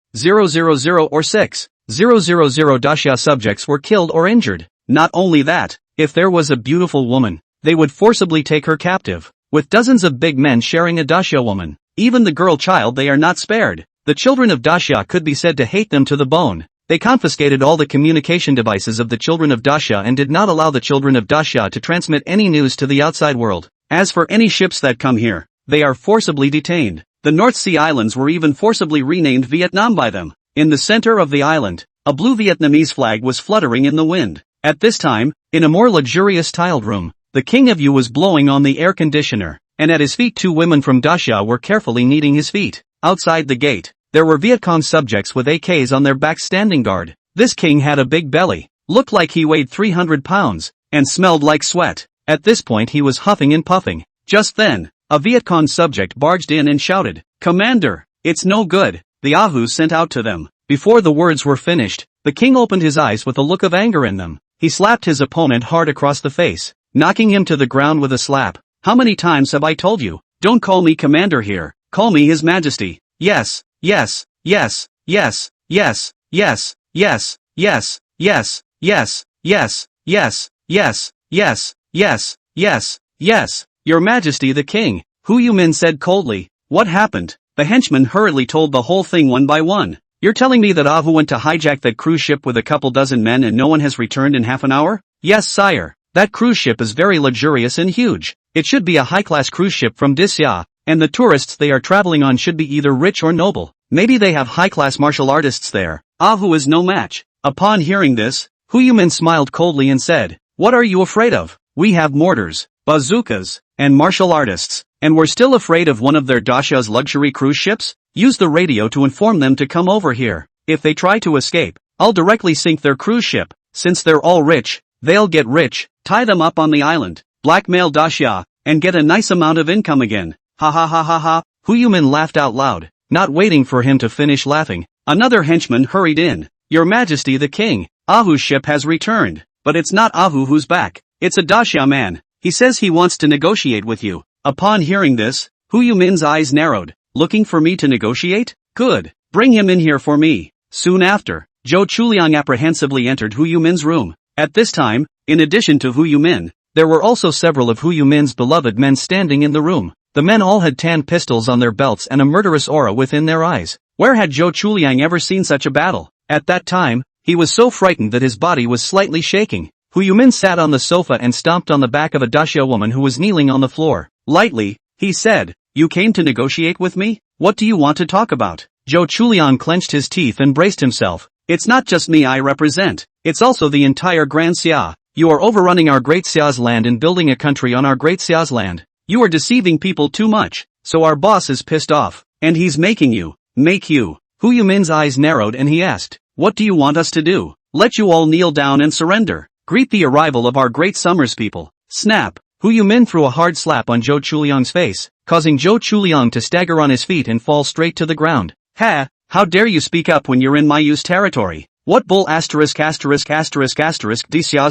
Speaker 1: or 6,000 Daxia subjects were killed or injured. Not only that, if there was a beautiful woman, they would forcibly take her captive, with dozens of big men sharing a Daxia woman. Even the girl child they are not spared. The children of Daxia could be said to hate them to the bone. They confiscated all the communication devices of the children of Daxia and did not allow the children of Daxia to transmit any news to the outside world. As for any ships that come here, they are forcibly detained. The North Sea Islands were even forcibly renamed Vietnam by them. In the center of the island, a blue Vietnamese flag was fluttering in the wind. At this time, in a more luxurious tiled room, the King of Yu was blowing on the air conditioner, and at his feet 2 women from Daxia were carefully kneading his feet. Outside the gate, there were Viet Cong subjects with AKs on their backs standing guard. This king had a big belly, looked like he weighed 300 pounds, and smelled like sweat. At this point he was huffing and puffing. Just then, a Viet Cong subject barged in and shouted, "Commander, it's no good, the Ahu sent out to them." Before the words were finished, the king opened his eyes with a look of anger in them. He slapped his opponent hard across the face, knocking him to the ground with a slap. "How many times have I told you? Don't call me commander here, call me His Majesty." Yes, yes, yes, yes, yes, yes, yes, yes, yes, yes, yes, yes, yes, yes, yes, yes, yes, Your Majesty the King, Hu Yumin said coldly. What happened? The henchman hurriedly told the whole thing one by one. You're telling me that Ahu went to hijack that cruise ship with a couple dozen men and no one has returned in half an hour? Yes, sire. That cruise ship is very luxurious and huge. It should be a high-class cruise ship from Daxia, and the tourists they are traveling on should be either rich or noble. Maybe they have high-class martial artists there. Ahu is no match. Upon hearing this, Hu Yumin smiled coldly and said, What are you afraid of? We have mortars, bazookas, and martial artists, and we're still afraid of one of their Daxia's luxury cruise ships? Use the radio to inform them to come over here. If they try to escape, I'll directly sink their cruise ship. Since they're all rich, they'll get rich. tie them up on the island, blackmail Daxia, and get a nice amount of income again. Ha ha ha ha ha. Hu Yumin laughed out loud. Not waiting for him to finish laughing, another henchman hurried in. Your Majesty the King, Ahu's ship has returned. But it's not Ahu who's back, it's a Daxia man. He says he wants to negotiate with you. Upon hearing this, Hu Yumin's eyes narrowed. Looking for me to negotiate? Good. Bring him in here for me. Soon after, Zhou Chuliang apprehensively entered Hu Yumin's room. At this time, in addition to Hu Yumin, there were also several of Hu Yumin's beloved men standing in the room. The men all had tan pistols on their belts and a murderous aura within their eyes. Where had Zhou Chuliang ever seen such a battle? At that time, he was so frightened that his body was slightly shaking. Hu Yumin sat on the sofa and stomped on the back of a Daxia woman who was kneeling on the floor. Lightly, he said, "You came to negotiate with me? What do you want to talk about?" Zhou Chuliang clenched his teeth and braced himself. "It's not just me I represent, it's also the entire Grand Xia. You are overrunning our Great Xia's land and building a country on our Great Xia's land. You are deceiving people too much, so our boss is pissed off, and he's making you. Hu Yumin's eyes narrowed and he asked, "What do you want us to do? Let you all kneel down and surrender. Greet the arrival of our great Summers people." Snap! Hu Yumin threw a hard slap on Zhou Chuliang's face, causing Zhou Chuliang to stagger on his feet and fall straight to the ground. "Ha! How dare you speak up when you're in my Yu's territory? What bull Daxia's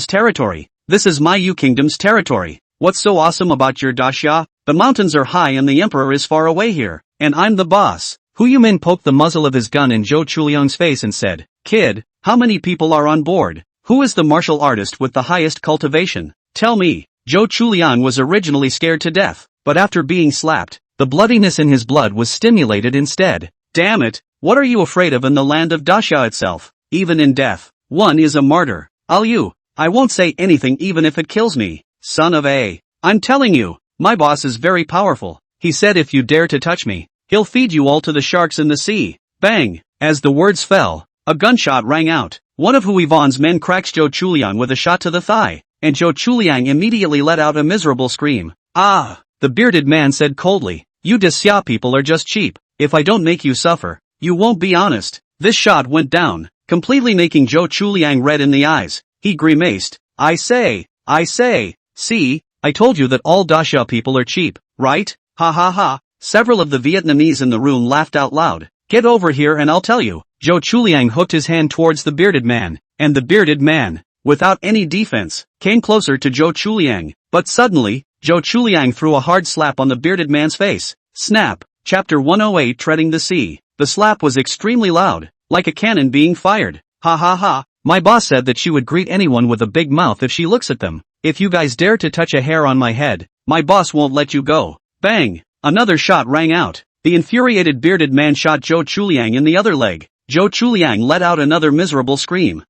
Speaker 1: territory? This is my Yu kingdom's territory. What's so awesome about your Daxia? The mountains are high and the emperor is far away here, and I'm the boss." Hu Yumin poked the muzzle of his gun in Zhou Chuliang's face and said, "Kid, how many people are on board? Who is the martial artist with the highest cultivation? Tell me." Zhou Chuliang was originally scared to death, but after being slapped, the bloodiness in his blood was stimulated instead. "Damn it, what are you afraid of in the land of Daxia itself? Even in death, one is a martyr. I won't say anything even if it kills me. Son of a. I'm telling you, my boss is very powerful. He said if you dare to touch me, he'll feed you all to the sharks in the sea." Bang! As the words fell, a gunshot rang out. One of Hu Yvon's men cracked Zhou Chuliang with a shot to the thigh, and Zhou Chuliang immediately let out a miserable scream. "Ah!" the bearded man said coldly. "You Daxia people are just cheap. If I don't make you suffer, you won't be honest." This shot went down, completely making Zhou Chuliang red in the eyes. He grimaced. I say, see, I told you that all Daxia people are cheap, right? Ha ha ha." Several of the Vietnamese in the room laughed out loud. "Get over here and I'll tell you." Zhou Chuliang hooked his hand towards the bearded man, and the bearded man, without any defense, came closer to Zhou Chuliang. But suddenly, Zhou Chuliang threw a hard slap on the bearded man's face. Snap! Chapter 108 Treading the Sea. The slap was extremely loud, like a cannon being fired. Ha ha ha. My boss said that she would greet anyone with a big mouth if she looks at them. If you guys dare to touch a hair on my head, my boss won't let you go. Bang! Another shot rang out. The infuriated bearded man shot Zhou Chuliang in the other leg. Zhou Chuliang let out another miserable scream.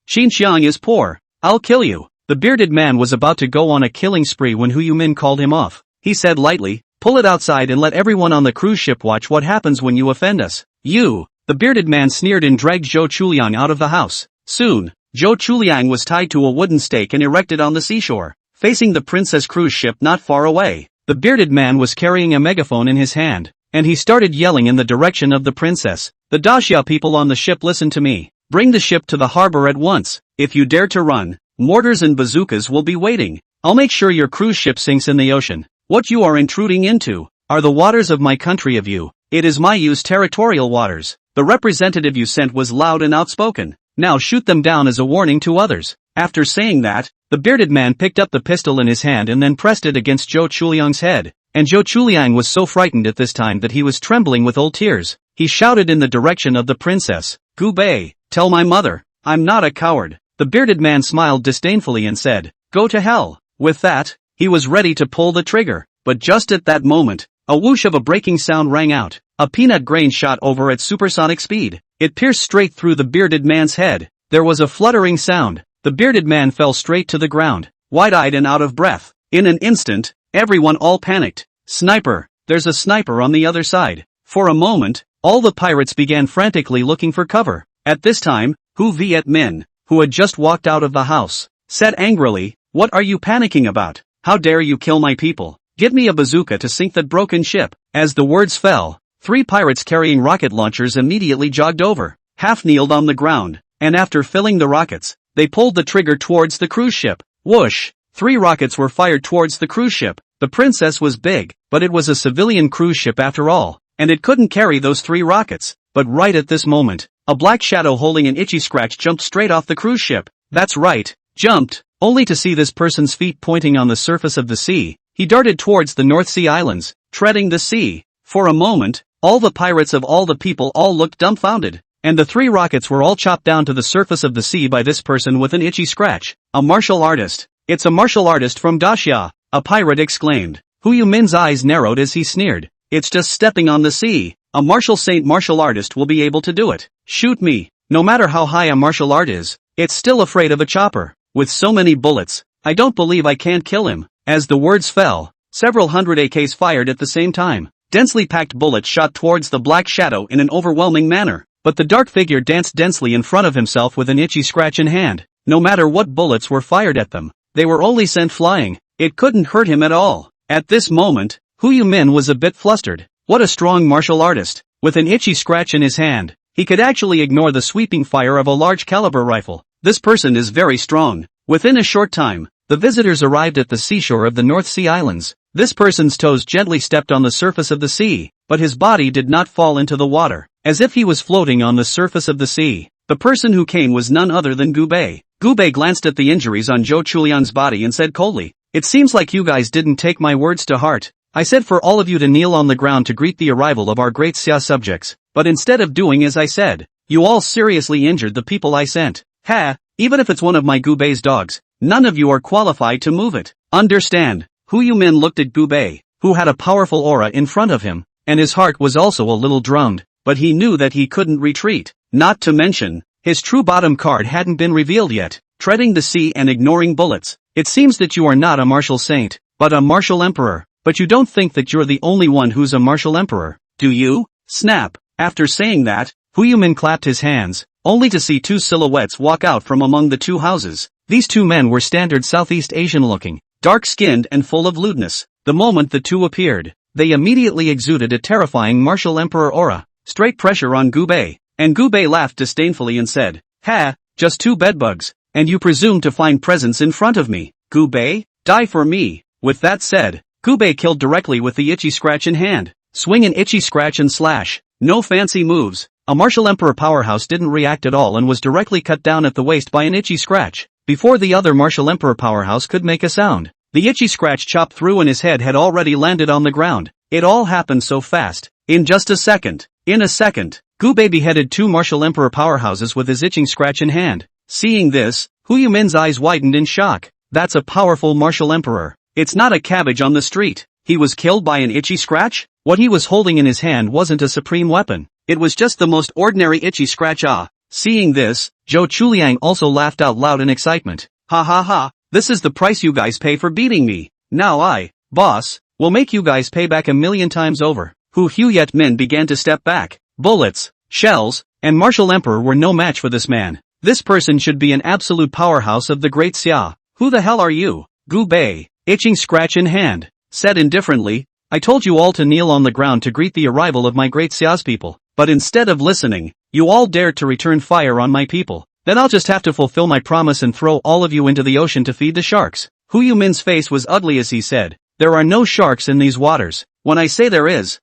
Speaker 1: Xinjiang is poor. I'll kill you. The bearded man was about to go on a killing spree when Hu Yumin called him off. He said lightly, "Pull it outside and let everyone on the cruise ship watch what happens when you offend us." "You!" The bearded man sneered and dragged Zhou Chuliang out of the house. Soon, Zhou Chuliang was tied to a wooden stake and erected on the seashore, facing the princess cruise ship not far away. The bearded man was carrying a megaphone in his hand, and he started yelling in the direction of the princess. "The Daxia people on the ship, listen to me. Bring the ship to the harbor at once. If you dare to run, mortars and bazookas will be waiting. I'll make sure your cruise ship sinks in the ocean. What you are intruding into are the waters of my country of you. It is my Yu's territorial waters." The representative you sent was loud and outspoken. "Now shoot them down as a warning to others." After saying that, the bearded man picked up the pistol in his hand and then pressed it against Zhou Chuliang's head. And Zhou Chuliang was so frightened at this time that he was trembling with old tears. He shouted in the direction of the princess, "Gu Bei, tell my mother, I'm not a coward." The bearded man smiled disdainfully and said, "Go to hell." With that, he was ready to pull the trigger. But just at that moment, a whoosh of a breaking sound rang out. A peanut grain shot over at supersonic speed. It pierced straight through the bearded man's head. There was a fluttering sound. The bearded man fell straight to the ground, wide-eyed and out of breath. In an instant, everyone all panicked. "Sniper! There's a sniper on the other side." For a moment, all the pirates began frantically looking for cover. At this time, Hu Viet Minh, who had just walked out of the house, said angrily, "What are you panicking about? How dare you kill my people? Get me a bazooka to sink that broken ship." As the words fell, 3 pirates carrying rocket launchers immediately jogged over, half kneeled on the ground, and after filling the rockets, they pulled the trigger towards the cruise ship. Whoosh! 3 rockets were fired towards the cruise ship. The Princess was big, but it was a civilian cruise ship after all, and it couldn't carry those 3 rockets. But right at this moment, a black shadow holding an itchy scratch jumped straight off the cruise ship. That's right, jumped, only to see this person's feet pointing on the surface of the sea. He darted towards the North Sea Islands, treading the sea. For a moment, all the pirates of all the people all looked dumbfounded, and the 3 rockets were all chopped down to the surface of the sea by this person with an itchy scratch. A martial artist. It's a martial artist from Dacia, a pirate exclaimed. Hu Min's eyes narrowed as he sneered. It's just stepping on the sea. A martial artist will be able to do it. Shoot me. No matter how high a martial art is, it's still afraid of a chopper. With so many bullets, I don't believe I can't kill him. As the words fell, several hundred AKs fired at the same time. Densely packed bullets shot towards the black shadow in an overwhelming manner, but the dark figure danced densely in front of himself with an itchy scratch in hand. No matter what bullets were fired at them, they were only sent flying. It couldn't hurt him at all. At this moment, Hu Min was a bit flustered. What a strong martial artist. With an itchy scratch in his hand, he could actually ignore the sweeping fire of a large caliber rifle. This person is very strong. Within a short time, the visitors arrived at the seashore of the North Sea Islands. This person's toes gently stepped on the surface of the sea, but his body did not fall into the water, as if he was floating on the surface of the sea. The person who came was none other than Gu Bei. Gu Bei glanced at the injuries on Zhou Chulian's body and said coldly, "It seems like you guys didn't take my words to heart. I said for all of you to kneel on the ground to greet the arrival of our great Xia subjects, but instead of doing as I said, you all seriously injured the people I sent. Ha, even if it's one of my Gu Bei's dogs, none of you are qualified to move it. Understand?" Hu Min looked at Gu Bei, who had a powerful aura in front of him, and his heart was also a little drummed, but he knew that he couldn't retreat. Not to mention, his true bottom card hadn't been revealed yet. Treading the sea and ignoring bullets. It seems that you are not a martial saint, but a martial emperor. But you don't think that you're the only one who's a martial emperor, do you? Snap. After saying that, Hu Min clapped his hands, only to see 2 silhouettes walk out from among the 2 houses. These 2 men were standard Southeast Asian looking, dark-skinned and full of lewdness. The moment the 2 appeared, they immediately exuded a terrifying martial emperor aura. Straight pressure on Gu Bei, and Gu Bei laughed disdainfully and said, "Ha, just 2 bedbugs, and you presume to find presents in front of me. Gu Bei, die for me." With that said, Gu Bei killed directly with the itchy scratch in hand. Swing an itchy scratch and slash. No fancy moves. A martial emperor powerhouse didn't react at all and was directly cut down at the waist by an itchy scratch. Before the other martial emperor powerhouse could make a sound, the itchy scratch chopped through and his head had already landed on the ground. It all happened so fast. In just a second. In a second, Gu Bei beheaded 2 martial emperor powerhouses with his itching scratch in hand. Seeing this, Hu Min's eyes widened in shock. That's a powerful martial emperor. It's not a cabbage on the street. He was killed by an itchy scratch? What he was holding in his hand wasn't a supreme weapon. It was just the most ordinary itchy scratch. Seeing this, Zhou Chuliang also laughed out loud in excitement. Ha ha ha, this is the price you guys pay for beating me. Now I, boss, will make you guys pay back 1,000,000 times over. Hu Min began to step back. Bullets, shells, and martial emperor were no match for this man. This person should be an absolute powerhouse of the great Xia. Who the hell are you? Gu Bei, itching scratch in hand, said indifferently, "I told you all to kneel on the ground to greet the arrival of my great Xia's people, but instead of listening, you all dared to return fire on my people. Then I'll just have to fulfill my promise and throw all of you into the ocean to feed the sharks." Hu Min's face was ugly as he said, "There are no sharks in these waters. When I say there is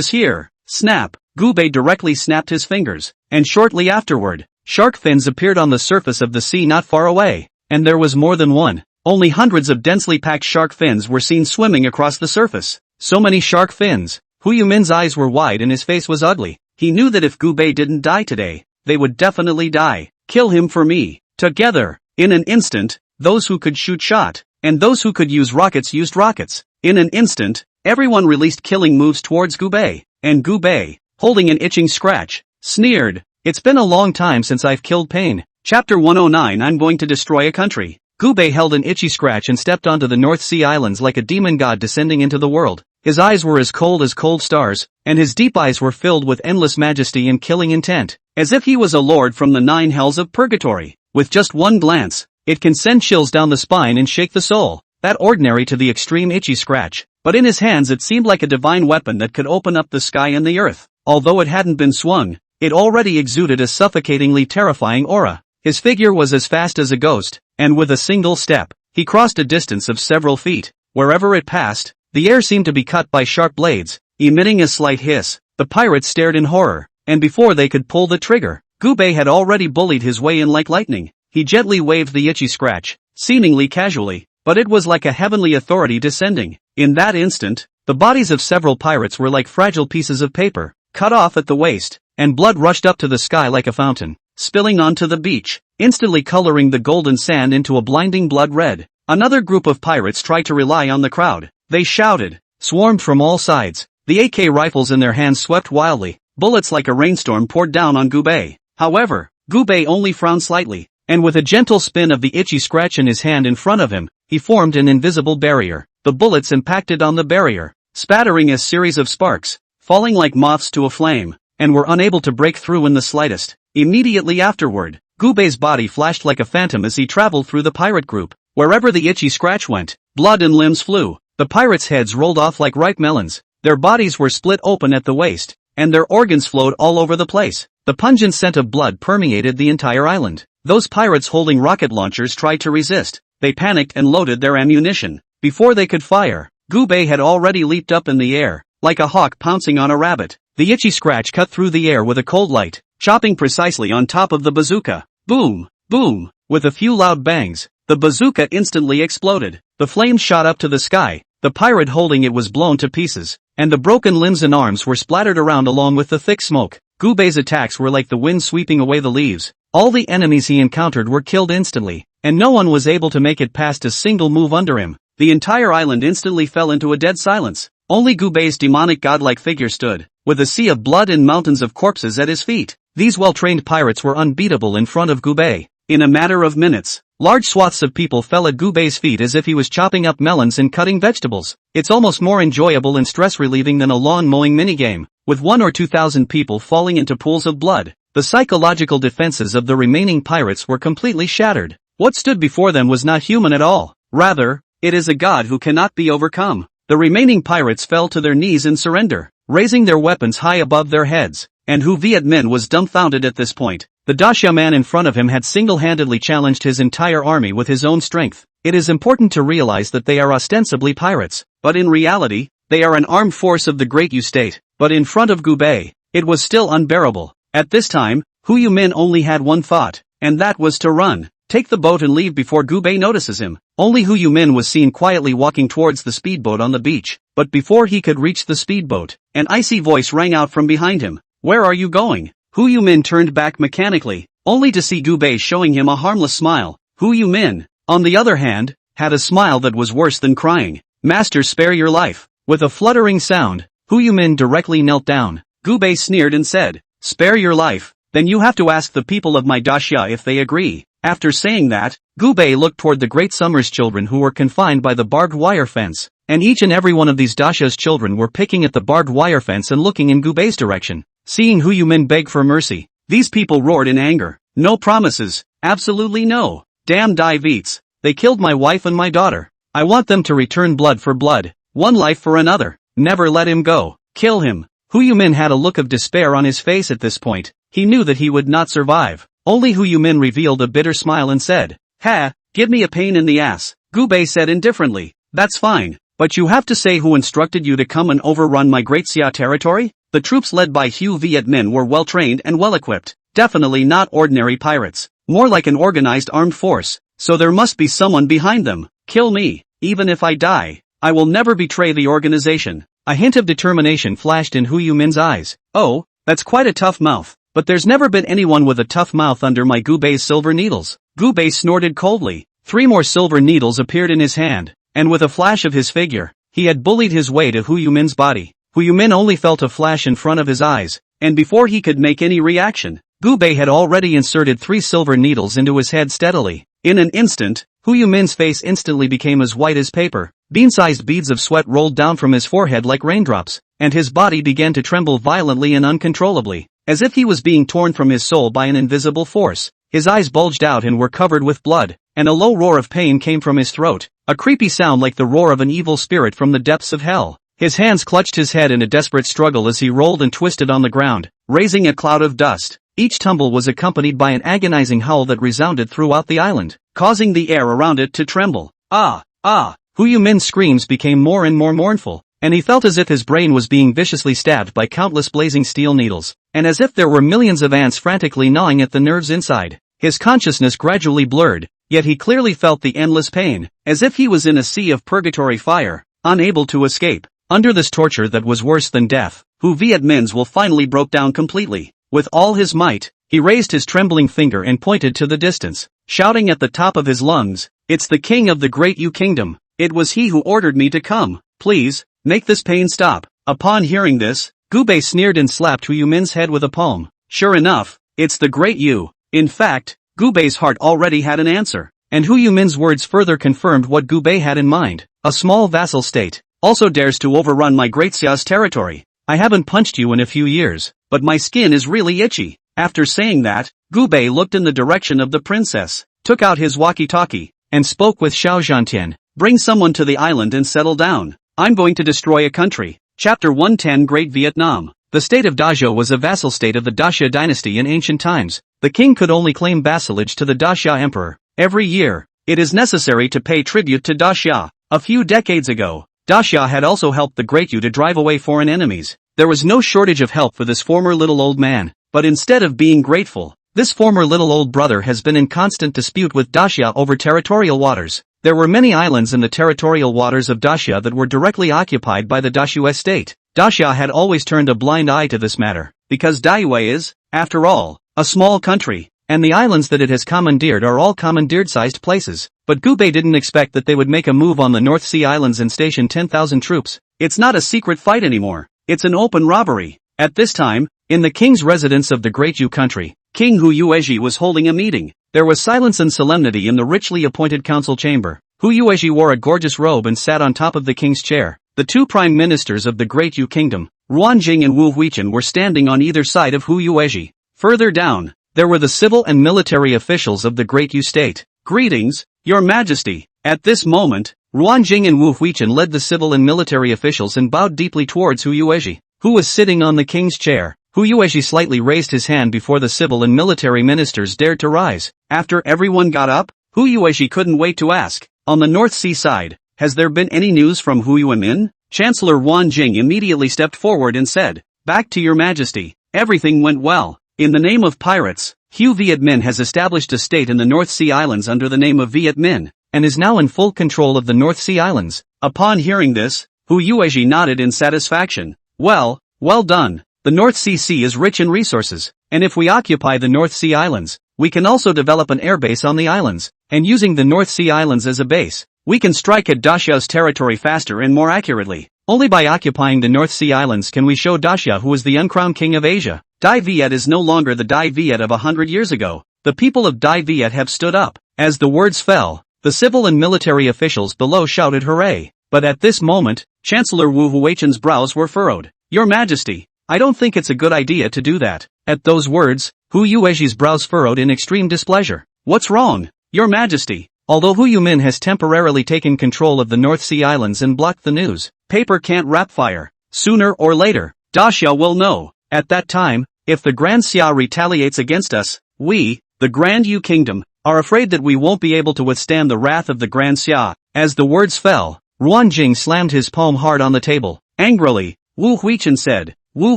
Speaker 1: here." Snap. Gu Bei directly snapped his fingers, and shortly afterward, shark fins appeared on the surface of the sea not far away, and there was more than one. Only hundreds of densely packed shark fins were seen swimming across the surface. So many shark fins. Hu Min's eyes were wide and his face was ugly. He knew that if Gu Bei didn't die today, they would definitely die. Kill him for me. Together. In an instant, those who could shoot shot, and those who could use rockets used rockets. In an instant, everyone released killing moves towards Gu Bei, and Gu Bei, holding an itching scratch, sneered, "It's been a long time since I've killed pain." Chapter 109 I'm going to destroy a country. Gu Bei held an itchy scratch and stepped onto the North Sea Islands like a demon god descending into the world. His eyes were as cold stars, and his deep eyes were filled with endless majesty and killing intent, as if he was a lord from the 9 hells of purgatory. With just one glance, it can send chills down the spine and shake the soul. That ordinary to the extreme itchy scratch, but in his hands it seemed like a divine weapon that could open up the sky and the earth. Although it hadn't been swung, it already exuded a suffocatingly terrifying aura. His figure was as fast as a ghost, and with a single step, he crossed a distance of several feet. Wherever it passed, the air seemed to be cut by sharp blades, emitting a slight hiss. The pirates stared in horror, and before they could pull the trigger, Gubei had already bullied his way in like lightning. He gently waved the itchy scratch, seemingly casually, but it was like a heavenly authority descending. In that instant, the bodies of several pirates were like fragile pieces of paper, cut off at the waist, and blood rushed up to the sky like a fountain, spilling onto the beach, instantly coloring the golden sand into a blinding blood red. Another group of pirates tried to rely on the crowd. They shouted, swarmed from all sides. The AK rifles in their hands swept wildly. Bullets like a rainstorm poured down on Gubei. However, Gubei only frowned slightly, and with a gentle spin of the itchy scratch in his hand in front of him, he formed an invisible barrier. The bullets impacted on the barrier, spattering a series of sparks, falling like moths to a flame, and were unable to break through in the slightest. Immediately afterward, Gubei's body flashed like a phantom as he traveled through the pirate group. Wherever the itchy scratch went, blood and limbs flew. The pirates' heads rolled off like ripe melons. Their bodies were split open at the waist, and their organs flowed all over the place. The pungent scent of blood permeated the entire island. Those pirates holding rocket launchers tried to resist. They panicked and loaded their ammunition. Before they could fire, Gubei had already leaped up in the air, like a hawk pouncing on a rabbit. The itchy scratch cut through the air with a cold light, chopping precisely on top of the bazooka. Boom! Boom! With a few loud bangs, the bazooka instantly exploded. The flames shot up to the sky. The pirate holding it was blown to pieces, and the broken limbs and arms were splattered around along with the thick smoke. Gubei's attacks were like the wind sweeping away the leaves. All the enemies he encountered were killed instantly, and no one was able to make it past a single move under him. The entire island instantly fell into a dead silence. Only Gubei's demonic godlike figure stood, with a sea of blood and mountains of corpses at his feet. These well-trained pirates were unbeatable in front of Gubei. In a matter of minutes, large swaths of people fell at Gubei's feet as if he was chopping up melons and cutting vegetables. It's almost more enjoyable and stress-relieving than a lawn-mowing minigame, with 1,000 or 2,000 people falling into pools of blood. The psychological defenses of the remaining pirates were completely shattered. What stood before them was not human at all. Rather, it is a god who cannot be overcome. The remaining pirates fell to their knees in surrender, raising their weapons high above their heads. And Hu Viet Minh was dumbfounded at this point. The Daxia man in front of him had single-handedly challenged his entire army with his own strength. It is important to realize that they are ostensibly pirates, but in reality, they are an armed force of the Great Yu state. But in front of Gubei, it was still unbearable. At this time, Hu Yumin only had one thought, and that was to run, take the boat and leave before Gubei notices him. Only Hu Yumin was seen quietly walking towards the speedboat on the beach, but before he could reach the speedboat, an icy voice rang out from behind him. "Where are you going?" Hu Yumin turned back mechanically, only to see Gubei showing him a harmless smile. Hu Yumin, on the other hand, had a smile that was worse than crying. "Master, spare your life." With a fluttering sound, Hu Yumin directly knelt down. Gubei sneered and said, "Spare your life? Then you have to ask the people of my daxia if they agree." After saying that, Gubei looked toward the great summer's children who were confined by the barbed wire fence, and each and every one of these daxia's children were picking at the barbed wire fence and looking in Gubei's direction. Seeing Hu Yumin beg for mercy, these people roared in anger. "No promises, absolutely no. Damn Diveets, they killed my wife and my daughter. I want them to return blood for blood, one life for another. Never let him go, kill him." Hu Yumin had a look of despair on his face at this point. He knew that he would not survive. Only Hu Yumin revealed a bitter smile and said, "Ha, give me a pain in the ass." Gubei said indifferently, "That's fine, but you have to say who instructed you to come and overrun my Great Xia territory?" The troops led by Hu Viet Minh were well-trained and well-equipped, definitely not ordinary pirates, more like an organized armed force, so there must be someone behind them. "Kill me, even if I die. I will never betray the organization." A hint of determination flashed in Hu Yumin's eyes. "Oh, that's quite a tough mouth, but there's never been anyone with a tough mouth under my Gubei's silver needles." Gubei snorted coldly. 3 more silver needles appeared in his hand, and with a flash of his figure, he had bullied his way to Hu Yumin's body. Hu Yumin only felt a flash in front of his eyes, and before he could make any reaction, Gubei had already inserted 3 silver needles into his head steadily. In an instant, Hu Yumin's face instantly became as white as paper. Bean-sized beads of sweat rolled down from his forehead like raindrops, and his body began to tremble violently and uncontrollably, as if he was being torn from his soul by an invisible force. His eyes bulged out and were covered with blood, and a low roar of pain came from his throat, a creepy sound like the roar of an evil spirit from the depths of hell. His hands clutched his head in a desperate struggle as he rolled and twisted on the ground, raising a cloud of dust. Each tumble was accompanied by an agonizing howl that resounded throughout the island, causing the air around it to tremble. Ah, ah! Hu Yumin's screams became more and more mournful, and he felt as if his brain was being viciously stabbed by countless blazing steel needles, and as if there were millions of ants frantically gnawing at the nerves inside. His consciousness gradually blurred, yet he clearly felt the endless pain, as if he was in a sea of purgatory fire, unable to escape. Under this torture that was worse than death, Hu Vietmin's will finally broke down completely. With all his might, he raised his trembling finger and pointed to the distance, shouting at the top of his lungs, "It's the king of the Great Yu Kingdom. It was he who ordered me to come. Please, make this pain stop." Upon hearing this, Gubei sneered and slapped Hu Yumin's head with a palm. Sure enough, it's the Great Yu. In fact, Gubei's heart already had an answer, and Hu Yumin's words further confirmed what Gubei had in mind. A small vassal state also dares to overrun my Great Xia's territory. I haven't punched you in a few years, but my skin is really itchy. After saying that, Gubei looked in the direction of the princess, took out his walkie-talkie, and spoke with Xiao Zhantian. Bring someone to the island and settle down. I'm going to destroy a country. Chapter 110 Great Vietnam. The state of Dazhou was a vassal state of the Daxia dynasty in ancient times. The king could only claim vassalage to the Daxia emperor. Every year, it is necessary to pay tribute to Daxia. A few decades ago, Daxia had also helped the Great Yu to drive away foreign enemies. There was no shortage of help for this former little old man, but instead of being grateful, this former little old brother has been in constant dispute with Daxia over territorial waters. There were many islands in the territorial waters of Daxia that were directly occupied by the Daxue state. Daxia had always turned a blind eye to this matter, because Daiyue is, after all, a small country, and the islands that it has commandeered are all commandeered-sized places. But Gubei didn't expect that they would make a move on the North Sea Islands and station 10,000 troops. It's not a secret fight anymore, it's an open robbery. At this time, in the king's residence of the Great Yu country, King Hu Yuezhi was holding a meeting. There was silence and solemnity in the richly appointed council chamber. Hu Yuezhi wore a gorgeous robe and sat on top of the king's chair. The two prime ministers of the Great Yu kingdom, Ruanjing and Wu Huichen, were standing on either side of Hu Yuezhi. Further down, there were the civil and military officials of the Great Yu state. Greetings, Your Majesty. At this moment, Ruanjing and Wu Huichen led the civil and military officials and bowed deeply towards Hu Yuezhi, who was sitting on the king's chair. Hu Yuezhi slightly raised his hand before the civil and military ministers dared to rise. After everyone got up, Hu Yuezhi couldn't wait to ask, on the North Sea side, has there been any news from Hu Yumin? Chancellor Ruanjing immediately stepped forward and said, Back to Your Majesty, everything went well. In the name of pirates, Hu Vietmin has established a state in the North Sea Islands under the name of Vietmin, and is now in full control of the North Sea Islands. Upon hearing this, Hu Yuezhi nodded in satisfaction. Well done. The North Sea is rich in resources, and if we occupy the North Sea Islands, we can also develop an airbase on the islands, and using the North Sea Islands as a base, we can strike at Daxia's territory faster and more accurately. Only by occupying the North Sea Islands can we show Daxia who is the uncrowned king of Asia. Dai Viet is no longer the Dai Viet of 100 years ago. The people of Dai Viet have stood up. As the words fell, the civil and military officials below shouted hooray. But at this moment, Chancellor Wu Huichen's brows were furrowed. Your Majesty, I don't think it's a good idea to do that. At those words, Hu Yuezhi's brows furrowed in extreme displeasure. What's wrong, Your Majesty? Although Hu Yumin has temporarily taken control of the North Sea Islands and blocked the news, paper can't wrap fire. Sooner or later, Daxia will know. At that time, if the Grand Xia retaliates against us, we, the Grand Yu Kingdom, are afraid that we won't be able to withstand the wrath of the Grand Xia. As the words fell, Ruanjing slammed his palm hard on the table. Angrily, Wu Huichen said, Wu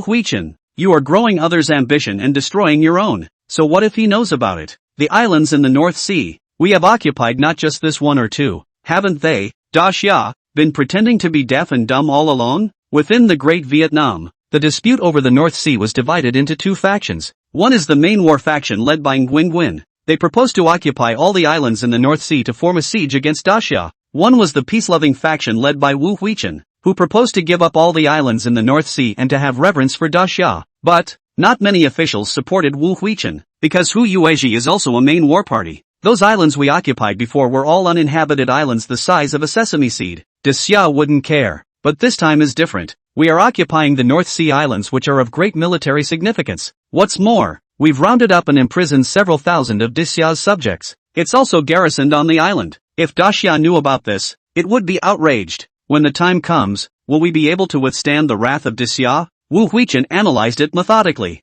Speaker 1: Huichen, you are growing others' ambition and destroying your own. So what if he knows about it? The islands in the North Sea, we have occupied not just this one or two, haven't they, Daxia, been pretending to be deaf and dumb all along? Within the Great Vietnam, the dispute over the North Sea was divided into two factions. One is the Manhwa faction led by Nguyen Nguyen. They proposed to occupy all the islands in the North Sea to form a siege against Daxia. One was the peace-loving faction led by Wu Huichen, who proposed to give up all the islands in the North Sea and to have reverence for Daxia. But, not many officials supported Wu Huichen, because Hu Yuezhi is also a main war party. Those islands we occupied before were all uninhabited islands the size of a sesame seed. Daxia wouldn't care. But this time is different. We are occupying the North Sea Islands, which are of great military significance. What's more, we've rounded up and imprisoned several thousand of Daxia's subjects. It's also garrisoned on the island. If Daxia knew about this, it would be outraged. When the time comes, will we be able to withstand the wrath of Daxia? Wu Huichen analyzed it methodically.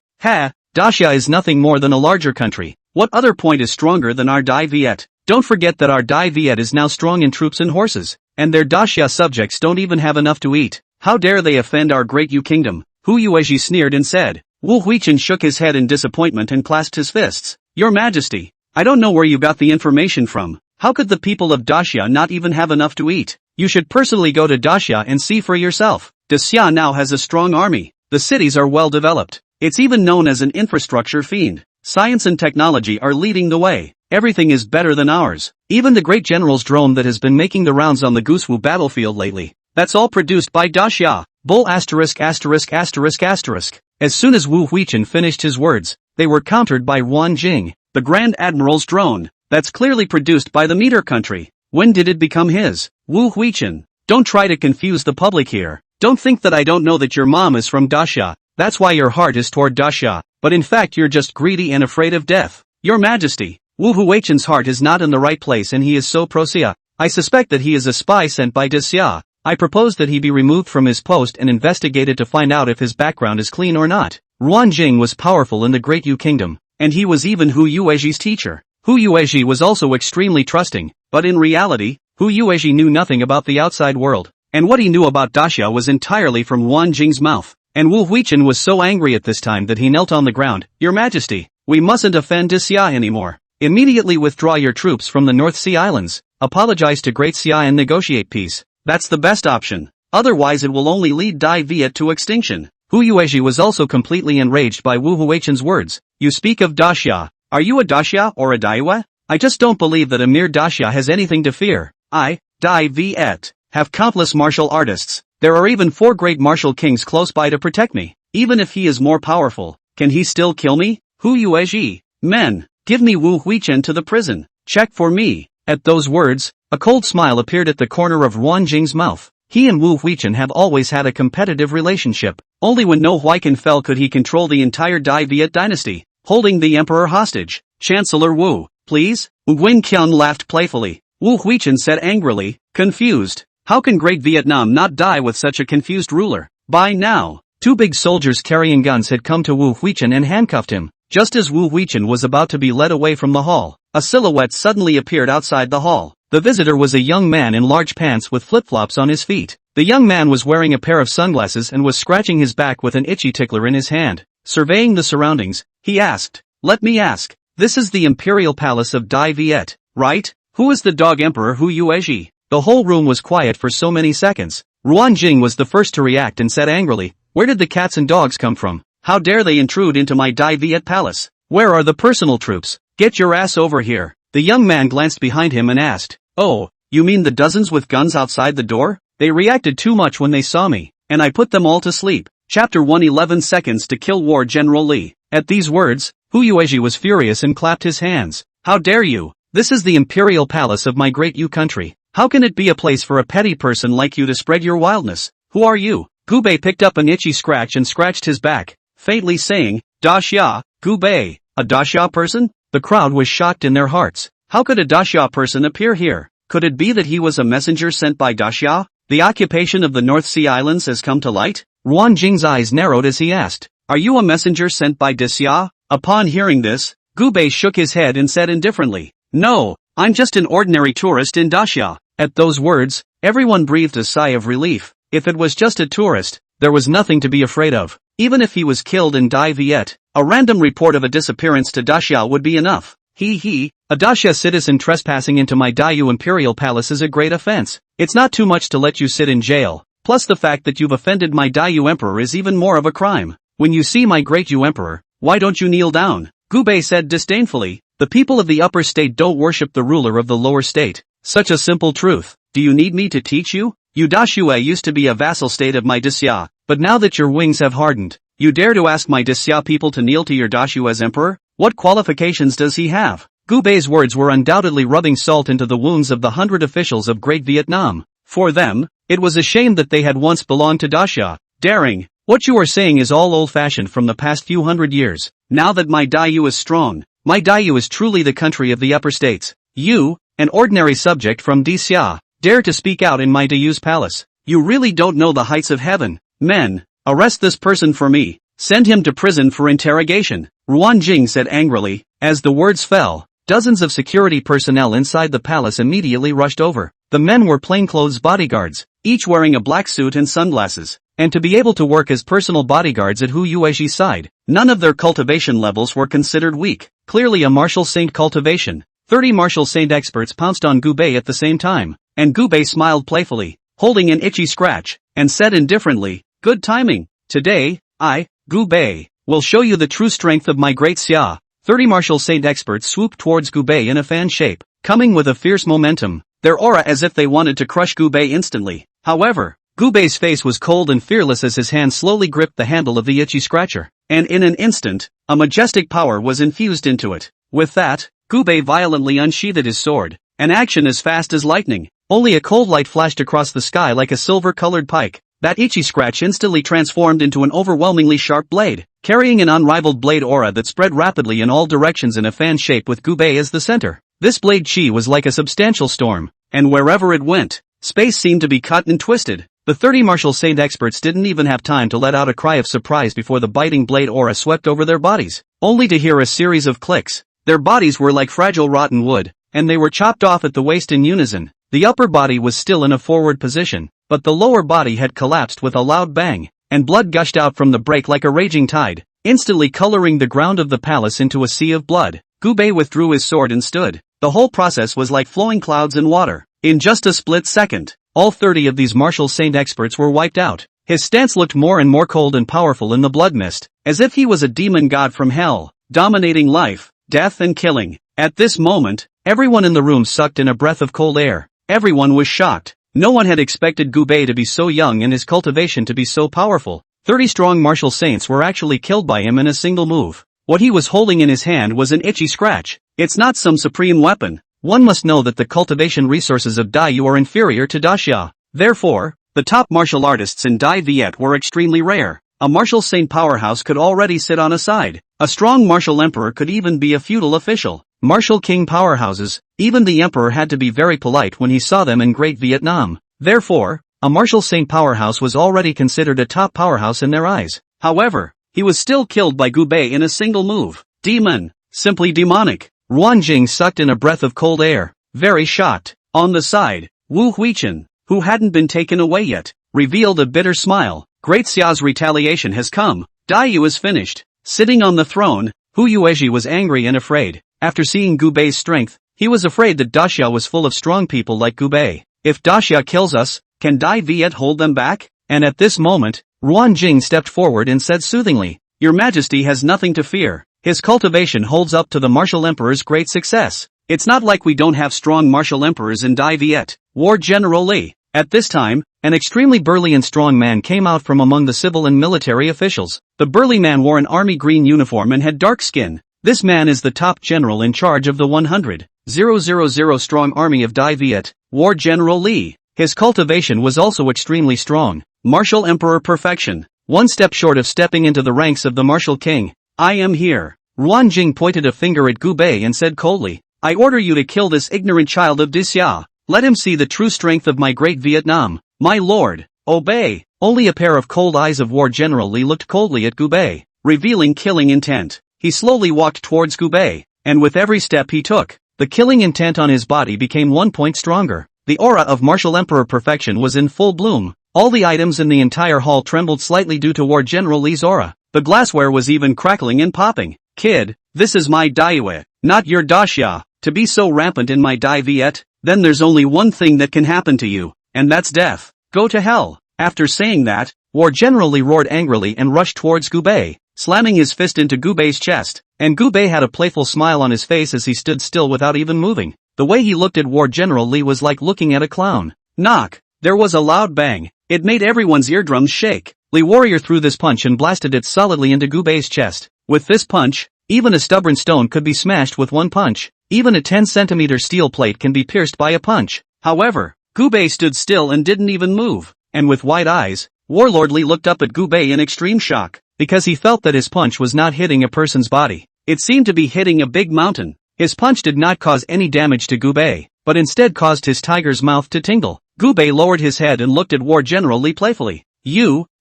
Speaker 1: Dacia is nothing more than a larger country. What other point is stronger than our Dai Viet? Don't forget that our Dai Viet is now strong in troops and horses, and their Dacia subjects don't even have enough to eat. How dare they offend our great Yu kingdom? Hu Yuezhi sneered and said. Wu Huichen shook his head in disappointment and clasped his fists. Your Majesty, I don't know where you got the information from. How could the people of Dacia not even have enough to eat? You should personally go to Dacia and see for yourself. Dacia now has a strong army. The cities are well developed. It's even known as an infrastructure fiend. Science and technology are leading the way. Everything is better than ours. Even the great general's drone that has been making the rounds on the Guswu battlefield lately. That's all produced by Dacia. Bull asterisk asterisk asterisk asterisk. As soon as Wu Huichen finished his words, they were countered by Wan Jing, the Grand Admiral's drone. That's clearly produced by the meter country. When did it become his? Wu Huichen, don't try to confuse the public here. Don't think that I don't know that your mom is from Dacia. That's why your heart is toward Dacia, but in fact you're just greedy and afraid of death. Your Majesty, Wu Huichen's heart is not in the right place and he is so pro-Xia. I suspect that he is a spy sent by Dacia. I propose that he be removed from his post and investigated to find out if his background is clean or not. Ruan Jing was powerful in the Great Yu Kingdom, and he was even Hu Yuezhi's teacher. Hu Yuezhi was also extremely trusting, but in reality, Hu Yuezhi knew nothing about the outside world, and what he knew about Dacia was entirely from Wan Jing's mouth. And Wu Huichen was so angry at this time that he knelt on the ground. Your Majesty, we mustn't offend Dacia anymore. Immediately withdraw your troops from the North Sea Islands, apologize to Great Xia and negotiate peace. That's the best option. Otherwise it will only lead Dai Viet to extinction. Hu Yuezhi was also completely enraged by Wu Huichen's words. You speak of Dacia. Are you a Dacia or a Daiwa? I just don't believe that a mere Dacia has anything to fear. I, Dai Viet, have countless martial artists. There are even 4 great martial kings close by to protect me. Even if he is more powerful, can he still kill me? Hu Yuezhi, men, give me Wu Huichen to the prison. Check for me. At those words, a cold smile appeared at the corner of Wan Jing's mouth. He and Wu Huichen have always had a competitive relationship. Only when No Huichen fell could he control the entire Dai Viet dynasty, holding the emperor hostage. Chancellor Wu, please? Wen Qian laughed playfully. Wu Huichen said angrily, confused. How can Great Vietnam not die with such a confused ruler? By now, 2 big soldiers carrying guns had come to Wu Huichen and handcuffed him. Just as Wu Huichen was about to be led away from the hall, a silhouette suddenly appeared outside the hall. The visitor was a young man in large pants with flip-flops on his feet. The young man was wearing a pair of sunglasses and was scratching his back with an itchy tickler in his hand. Surveying the surroundings, he asked, let me ask, this is the Imperial Palace of Dai Viet, right? Who is the dog emperor Hu Yuezhi? The whole room was quiet for so many seconds. Ruan Jing was the first to react and said angrily, where did the cats and dogs come from? How dare they intrude into my Dai Viet palace? Where are the personal troops? Get your ass over here. The young man glanced behind him and asked, oh, you mean the dozens with guns outside the door? They reacted too much when they saw me, and I put them all to sleep. Chapter 1:11 Seconds to Kill War General Li. At these words, Hu Yuezhi was furious and clapped his hands. How dare you? This is the imperial palace of my great Yu country. How can it be a place for a petty person like you to spread your wildness? Who are you? Gubei picked up an itchy scratch and scratched his back, faintly saying, Daxia, Gubei, a Daxia person? The crowd was shocked in their hearts. How could a Daxia person appear here? Could it be that he was a messenger sent by Daxia? The occupation of the North Sea Islands has come to light? Ruan Jing's eyes narrowed as he asked, are you a messenger sent by Daxia? Upon hearing this, Gubei shook his head and said indifferently, no, I'm just an ordinary tourist in Daxia. At those words, everyone breathed a sigh of relief. If it was just a tourist, there was nothing to be afraid of. Even if he was killed in Dai Viet, a random report of a disappearance to Daxia would be enough. A Daxia citizen trespassing into my Daiyu Imperial Palace is a great offense. It's not too much to let you sit in jail. Plus the fact that you've offended my Daiyu Emperor is even more of a crime. When you see my great Yu Emperor, why don't you kneel down? Gubei said disdainfully, the people of the upper state don't worship the ruler of the lower state. Such a simple truth. Do you need me to teach you? You Daxue used to be a vassal state of my Daxia, but now that your wings have hardened, you dare to ask my Daxia people to kneel to your Daxue's emperor? What qualifications does he have? Gubei's words were undoubtedly rubbing salt into the wounds of the 100 officials of Great Vietnam. For them, it was a shame that they had once belonged to Daxia. Daring, what you are saying is all old-fashioned from the past few hundred years. Now that my Daiyu is strong, my Daiyu is truly the country of the upper states. You, an ordinary subject from Daxia, dare to speak out in my Daiyu's palace. You really don't know the heights of heaven. Men, arrest this person for me. Send him to prison for interrogation, Ruan Jing said angrily. As the words fell, dozens of security personnel inside the palace immediately rushed over. The men were plainclothes bodyguards, each wearing a black suit and sunglasses. And to be able to work as personal bodyguards at Hu Yueji's side, none of their cultivation levels were considered weak. Clearly a martial saint cultivation. 30 martial saint experts pounced on Gubei at the same time, and Gubei smiled playfully, holding an itchy scratch, and said indifferently, "Good timing. Today, I, Gubei, will show you the true strength of my great Xia." 30 martial saint experts swooped towards Gubei in a fan shape, coming with a fierce momentum, their aura as if they wanted to crush Gubei instantly. However, Gubei's face was cold and fearless as his hand slowly gripped the handle of the itchy scratcher, and in an instant, a majestic power was infused into it. With that, Gubei violently unsheathed his sword, an action as fast as lightning. Only a cold light flashed across the sky like a silver-colored pike. That itchy scratch instantly transformed into an overwhelmingly sharp blade, carrying an unrivaled blade aura that spread rapidly in all directions in a fan shape with Gubei as the center. This blade chi was like a substantial storm, and wherever it went, space seemed to be cut and twisted. The 30 martial saint experts didn't even have time to let out a cry of surprise before the biting blade aura swept over their bodies, only to hear a series of clicks. Their bodies were like fragile rotten wood, and they were chopped off at the waist in unison. The upper body was still in a forward position, but the lower body had collapsed with a loud bang, and blood gushed out from the break like a raging tide, instantly coloring the ground of the palace into a sea of blood. Gubei withdrew his sword and stood. The whole process was like flowing clouds in water. In just a split second, all 30 of these martial saint experts were wiped out. His stance looked more and more cold and powerful in the blood mist, as if he was a demon god from hell, dominating life, death and killing. At this moment, everyone in the room sucked in a breath of cold air. Everyone was shocked. No one had expected Gubei to be so young and his cultivation to be so powerful. 30 strong martial saints were actually killed by him in a single move. What he was holding in his hand was an itchy scratch. It's not some supreme weapon. One must know that the cultivation resources of Daiyu are inferior to Daxia. Therefore, the top martial artists in Dai Viet were extremely rare. A martial saint powerhouse could already sit on a side. A strong martial emperor could even be a feudal official. Martial king powerhouses, even the emperor had to be very polite when he saw them in Great Vietnam. Therefore, a martial saint powerhouse was already considered a top powerhouse in their eyes. However, he was still killed by Gubei in a single move. Demon. Simply demonic. Ruan Jing sucked in a breath of cold air, very shocked. On the side, Wu Huichen, who hadn't been taken away yet, revealed a bitter smile. Great Xia's retaliation has come. Daiyu is finished. Sitting on the throne, Hu Yueji was angry and afraid. After seeing Gubei's strength, he was afraid that Daxia was full of strong people like Gubei. If Daxia kills us, can Dai Viet hold them back? And at this moment, Ruan Jing stepped forward and said soothingly, "Your Majesty has nothing to fear. His cultivation holds up to the martial emperor's great success. It's not like we don't have strong martial emperors in Dai Viet." War General Li. At this time, an extremely burly and strong man came out from among the civil and military officials. The burly man wore an army green uniform and had dark skin. This man is the top general in charge of the 100,000 strong army of Dai Viet, War General Li. His cultivation was also extremely strong. Martial Emperor perfection. One step short of stepping into the ranks of the martial king. "I am here." Ruan Jing pointed a finger at Gubei and said coldly, "I order you to kill this ignorant child of Daxia. Let him see the true strength of my great Vietnam." "My lord, obey." Only a pair of cold eyes of War General Li looked coldly at Gubei, revealing killing intent. He slowly walked towards Gubei, and with every step he took, the killing intent on his body became 1 point stronger. The aura of martial emperor perfection was in full bloom. All the items in the entire hall trembled slightly due to War General Li's aura. The glassware was even crackling and popping. "Kid, this is my Daiyue, not your Daxia. To be so rampant in my Dai Viet, then there's only one thing that can happen to you, and that's death. Go to hell." After saying that, War General Li roared angrily and rushed towards Gubei, slamming his fist into Gubei's chest, and Gubei had a playful smile on his face as he stood still without even moving. The way he looked at War General Li was like looking at a clown. Knock! There was a loud bang. It made everyone's eardrums shake. Li Warrior threw this punch and blasted it solidly into Gubei's chest. With this punch, even a stubborn stone could be smashed with one punch. Even a 10-centimeter steel plate can be pierced by a punch. However, Gubei stood still and didn't even move, and with wide eyes, Warlord Li looked up at Gubei in extreme shock, because he felt that his punch was not hitting a person's body. It seemed to be hitting a big mountain. His punch did not cause any damage to Gubei, but instead caused his tiger's mouth to tingle. Gubei lowered his head and looked at War General Li playfully.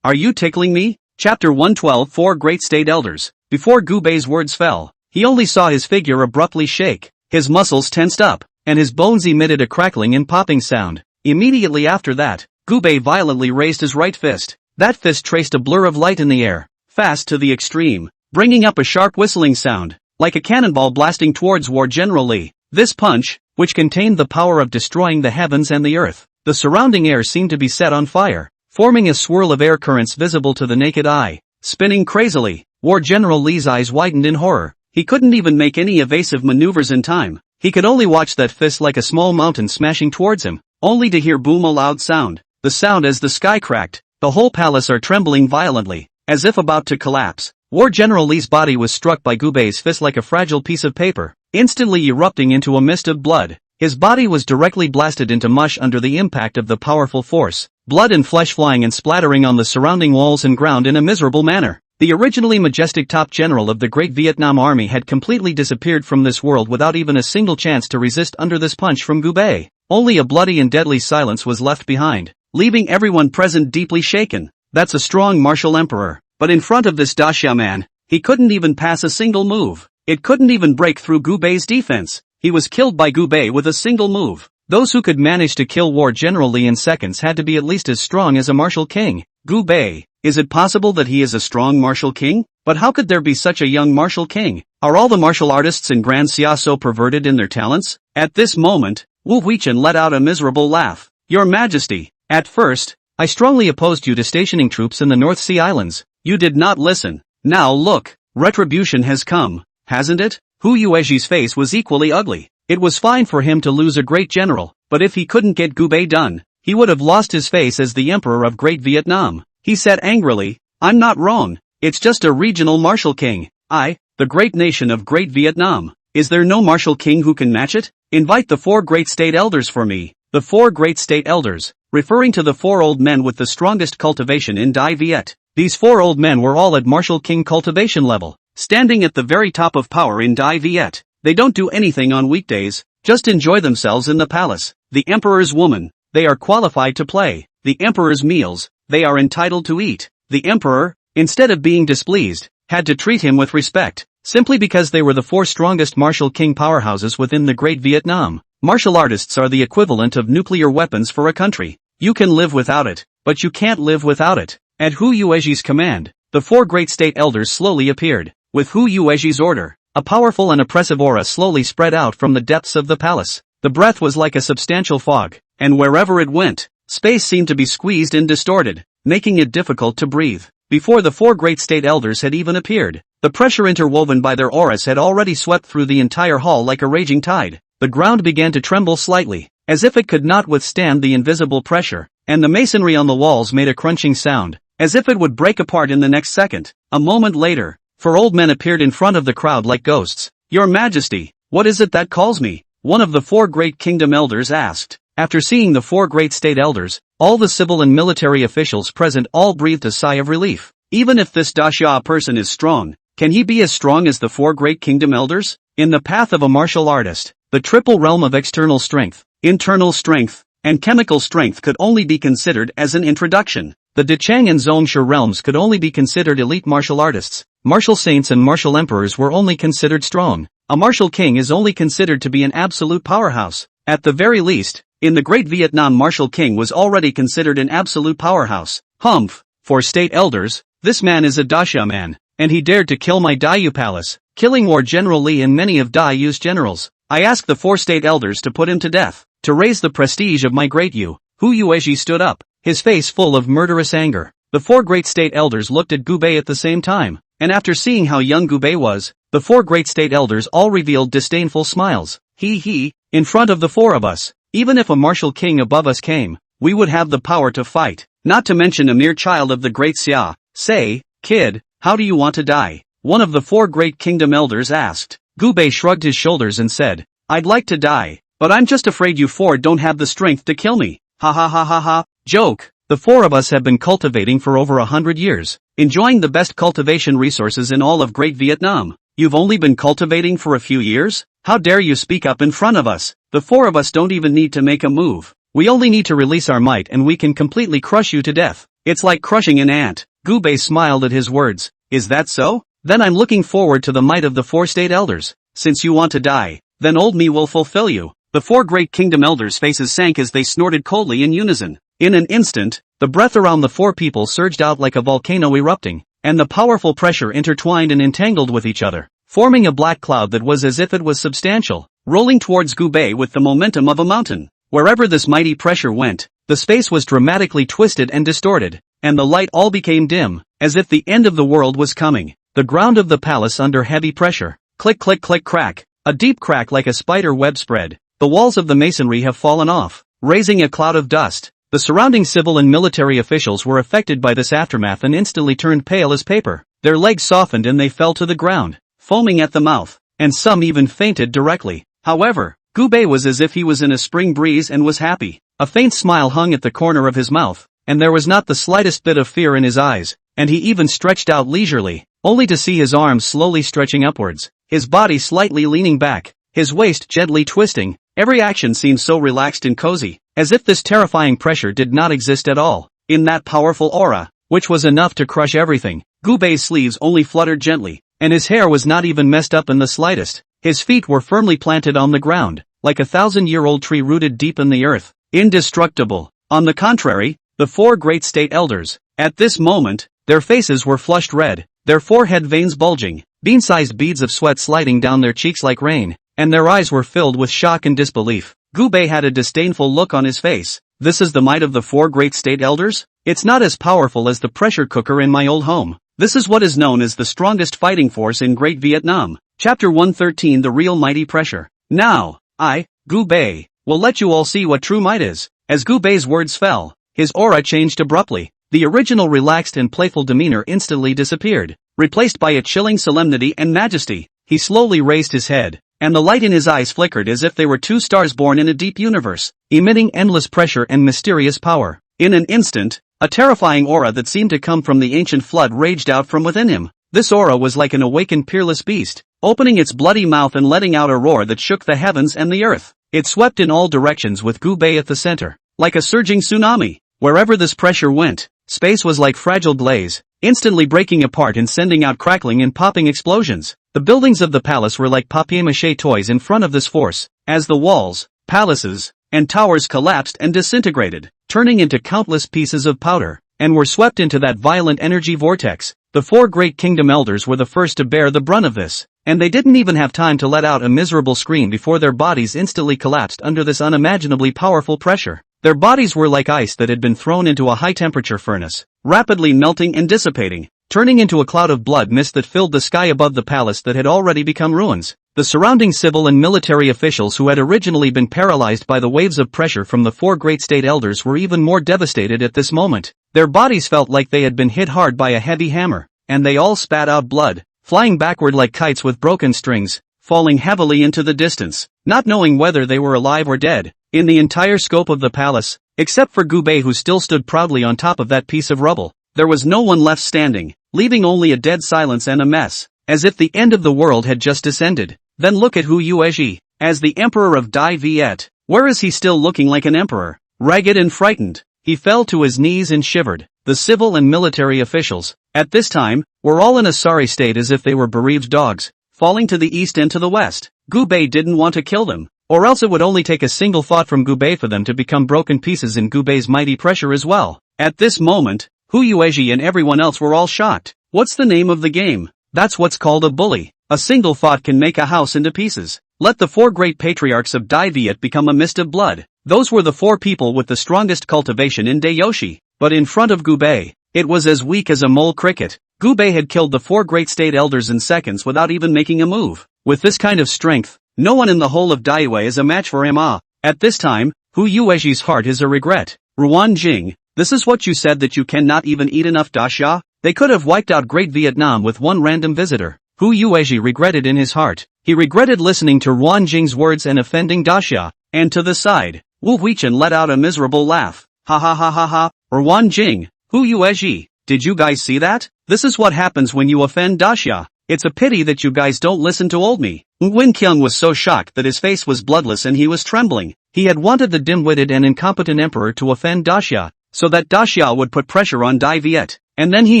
Speaker 1: Are you tickling me?" Chapter 112 Four Great State Elders. Before Gubei's words fell, he only saw his figure abruptly shake, his muscles tensed up, and his bones emitted a crackling and popping sound. Immediately after that, Gubei violently raised his right fist. That fist traced a blur of light in the air, fast to the extreme, bringing up a sharp whistling sound, like a cannonball blasting towards War General Lee. This punch, which contained the power of destroying the heavens and the earth, the surrounding air seemed to be set on fire, forming a swirl of air currents visible to the naked eye, spinning crazily. War General Lee's eyes widened in horror. He couldn't even make any evasive maneuvers in time. He could only watch that fist like a small mountain smashing towards him, only to hear boom a loud sound. The sound as the sky cracked, the whole palace are trembling violently, as if about to collapse. War General Lee's body was struck by Gubei's fist like a fragile piece of paper, instantly erupting into a mist of blood. His body was directly blasted into mush under the impact of the powerful force, blood and flesh flying and splattering on the surrounding walls and ground in a miserable manner. The originally majestic top general of the Great Vietnam Army had completely disappeared from this world without even a single chance to resist under this punch from Gubei. Only a bloody and deadly silence was left behind, leaving everyone present deeply shaken. That's a strong martial emperor, but in front of this daxia man, he couldn't even pass a single move. It couldn't even break through Gubei's defense. He was killed by Gubei with a single move. Those who could manage to kill War General Lee in seconds had to be at least as strong as a martial king. Gubei. Is it possible that he is a strong martial king? But how could there be such a young martial king? Are all the martial artists in Grand Xia so perverted in their talents? At this moment, Wu Huichen let out a miserable laugh. Your Majesty, at first, I strongly opposed you to stationing troops in the North Sea Islands. You did not listen. Now look, retribution has come, hasn't it? Hu Yuezhi's face was equally ugly. It was fine for him to lose a great general, but if he couldn't get Gubei done, he would have lost his face as the Emperor of Great Vietnam. He said angrily, I'm not wrong. It's just a regional martial king. The great nation of Great Vietnam. Is there no martial king who can match it? Invite the four great state elders for me. The four great state elders, referring to the four old men with the strongest cultivation in Dai Viet. These four old men were all at martial king cultivation level, standing at the very top of power in Dai Viet. They don't do anything on weekdays, just enjoy themselves in the palace. The emperor's woman, they are qualified to play. The emperor's meals, they are entitled to eat. The emperor, instead of being displeased, had to treat him with respect, simply because they were the four strongest martial king powerhouses within the Great Vietnam. Martial artists are the equivalent of nuclear weapons for a country. You can live without it, but you can't live without it. At Hu Yuezhi's command, the four great state elders slowly appeared. With Hu Yuezhi's order, a powerful and oppressive aura slowly spread out from the depths of the palace. The breath was like a substantial fog, and wherever it went, space seemed to be squeezed and distorted, making it difficult to breathe. Before the four great state elders had even appeared, the pressure interwoven by their auras had already swept through the entire hall like a raging tide. The ground began to tremble slightly, as if it could not withstand the invisible pressure, and the masonry on the walls made a crunching sound, as if it would break apart in the next second. A moment later, four old men appeared in front of the crowd like ghosts. Your Majesty, what is it that calls me? One of the four great kingdom elders asked. After seeing the four great state elders, all the civil and military officials present all breathed a sigh of relief. Even if this daxia person is strong, can he be as strong as the four great kingdom elders? In the path of a martial artist, the triple realm of external strength, internal strength, and chemical strength could only be considered as an introduction. The Dechang and Zhongshe realms could only be considered elite martial artists. Martial saints and martial emperors were only considered strong. A martial king is only considered to be an absolute powerhouse. At the very least, in the Great Vietnam, martial king was already considered an absolute powerhouse. Humph! For state elders, this man is a daxia man, and he dared to kill my Daiyu palace, killing War General Lee and many of Daiyu's generals. I ask the four state elders to put him to death, to raise the prestige of my great Yu. Hu Yuezhi stood up, his face full of murderous anger. The four great state elders looked at Gubei at the same time, and after seeing how young Gubei was, the four great state elders all revealed disdainful smiles. In front of the four of us, even if a martial king above us came, we would have the power to fight, not to mention a mere child of the Great Xia. Say, kid, how do you want to die? One of the four great kingdom elders asked. Gubei shrugged his shoulders and said, I'd like to die, but I'm just afraid you four don't have the strength to kill me. Ha ha ha ha ha. Joke. The four of us have been cultivating for over 100 years, enjoying the best cultivation resources in all of Great Vietnam. You've only been cultivating for a few years? How dare you speak up in front of us? The four of us don't even need to make a move. We only need to release our might and we can completely crush you to death. It's like crushing an ant. Gubei smiled at his words. Is that so? Then I'm looking forward to the might of the 4 state elders. Since you want to die, then old me will fulfill you. The 4 great kingdom elders' faces sank as they snorted coldly in unison. In an instant, the breath around the 4 people surged out like a volcano erupting, and the powerful pressure intertwined and entangled with each other, forming a black cloud that was as if it was substantial, rolling towards Gubei with the momentum of a mountain. Wherever this mighty pressure went, the space was dramatically twisted and distorted, and the light all became dim, as if the end of the world was coming. The ground of the palace under heavy pressure. Click click click crack. A deep crack like a spider web spread. The walls of the masonry have fallen off, raising a cloud of dust. The surrounding civil and military officials were affected by this aftermath and instantly turned pale as paper. Their legs softened and they fell to the ground, foaming at the mouth, and some even fainted directly. However, Gubei was as if he was in a spring breeze and was happy. A faint smile hung at the corner of his mouth, and there was not the slightest bit of fear in his eyes, and he even stretched out leisurely, only to see his arms slowly stretching upwards, his body slightly leaning back, his waist gently twisting. Every action seemed so relaxed and cozy, as if this terrifying pressure did not exist at all. In that powerful aura, which was enough to crush everything, Gubei's sleeves only fluttered gently, and his hair was not even messed up in the slightest. His feet were firmly planted on the ground, like a 1,000-year-old tree rooted deep in the earth, indestructible. On the contrary, the 4 great state elders, at this moment, their faces were flushed red, their forehead veins bulging, bean-sized beads of sweat sliding down their cheeks like rain, and their eyes were filled with shock and disbelief. Gubei had a disdainful look on his face. This is the might of the 4 great state elders? It's not as powerful as the pressure cooker in my old home. This is what is known as the strongest fighting force in Great Vietnam. Chapter 113 The Real Mighty Pressure. Now, I, Gubei, will let you all see what true might is. As Gubei's words fell, his aura changed abruptly. The original relaxed and playful demeanor instantly disappeared, replaced by a chilling solemnity and majesty. He slowly raised his head, and the light in his eyes flickered as if they were 2 stars born in a deep universe, emitting endless pressure and mysterious power. In an instant, a terrifying aura that seemed to come from the ancient flood raged out from within him. This aura was like an awakened peerless beast, opening its bloody mouth and letting out a roar that shook the heavens and the earth. It swept in all directions with Gubei at the center, like a surging tsunami. Wherever this pressure went, space was like fragile glaze, instantly breaking apart and sending out crackling and popping explosions. The buildings of the palace were like papier-mâché toys in front of this force, as the walls, palaces, and towers collapsed and disintegrated, turning into countless pieces of powder, and were swept into that violent energy vortex. The 4 great kingdom elders were the first to bear the brunt of this, and they didn't even have time to let out a miserable scream before their bodies instantly collapsed under this unimaginably powerful pressure. Their bodies were like ice that had been thrown into a high-temperature furnace, rapidly melting and dissipating, turning into a cloud of blood mist that filled the sky above the palace that had already become ruins. The surrounding civil and military officials who had originally been paralyzed by the waves of pressure from the 4 great state elders were even more devastated at this moment. Their bodies felt like they had been hit hard by a heavy hammer, and they all spat out blood, flying backward like kites with broken strings, falling heavily into the distance, not knowing whether they were alive or dead. In the entire scope of the palace, except for Gubei who still stood proudly on top of that piece of rubble, there was no one left standing, leaving only a dead silence and a mess, as if the end of the world had just descended. Then look at Hu Yuezhi, as the emperor of Dai Viet. Where is he still looking like an emperor? Ragged and frightened, he fell to his knees and shivered. The civil and military officials, at this time, were all in a sorry state as if they were bereaved dogs, falling to the east and to the west. Gubei didn't want to kill them, or else it would only take a single thought from Gubei for them to become broken pieces in Gubei's mighty pressure as well. At this moment, Hu Yuezhi and everyone else were all shocked. What's the name of the game? That's what's called a bully. A single thought can make a house into pieces. Let the 4 great patriarchs of Dai Viet become a mist of blood. Those were the 4 people with the strongest cultivation in Dayoshi. But in front of Gubei, it was as weak as a mole cricket. Gubei had killed the 4 great state elders in seconds without even making a move. With this kind of strength, no one in the whole of Daiwei is a match for him. At this time, Hu Yuezhi's heart is a regret. Ruan Jing, this is what you said, that you cannot even eat enough dasha? They could have wiped out Great Vietnam with one random visitor. Hu Yuezhi regretted in his heart. He regretted listening to Ruan Jing's words and offending Daxia. And to the side, Wu Huichen let out a miserable laugh. Ha ha ha ha ha. Ruan Jing, Hu Yuezhi, did you guys see that? This is what happens when you offend Daxia. It's a pity that you guys don't listen to old me. Nguyen Kyung was so shocked that his face was bloodless and he was trembling. He had wanted the dim-witted and incompetent emperor to offend Daxia, so that Daxia would put pressure on Dai Viet, and then he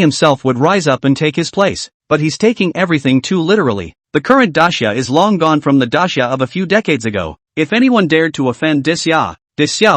Speaker 1: himself would rise up and take his place. But he's taking everything too literally. The current Daxia is long gone from the Daxia of a few decades ago. If anyone dared to offend Daxia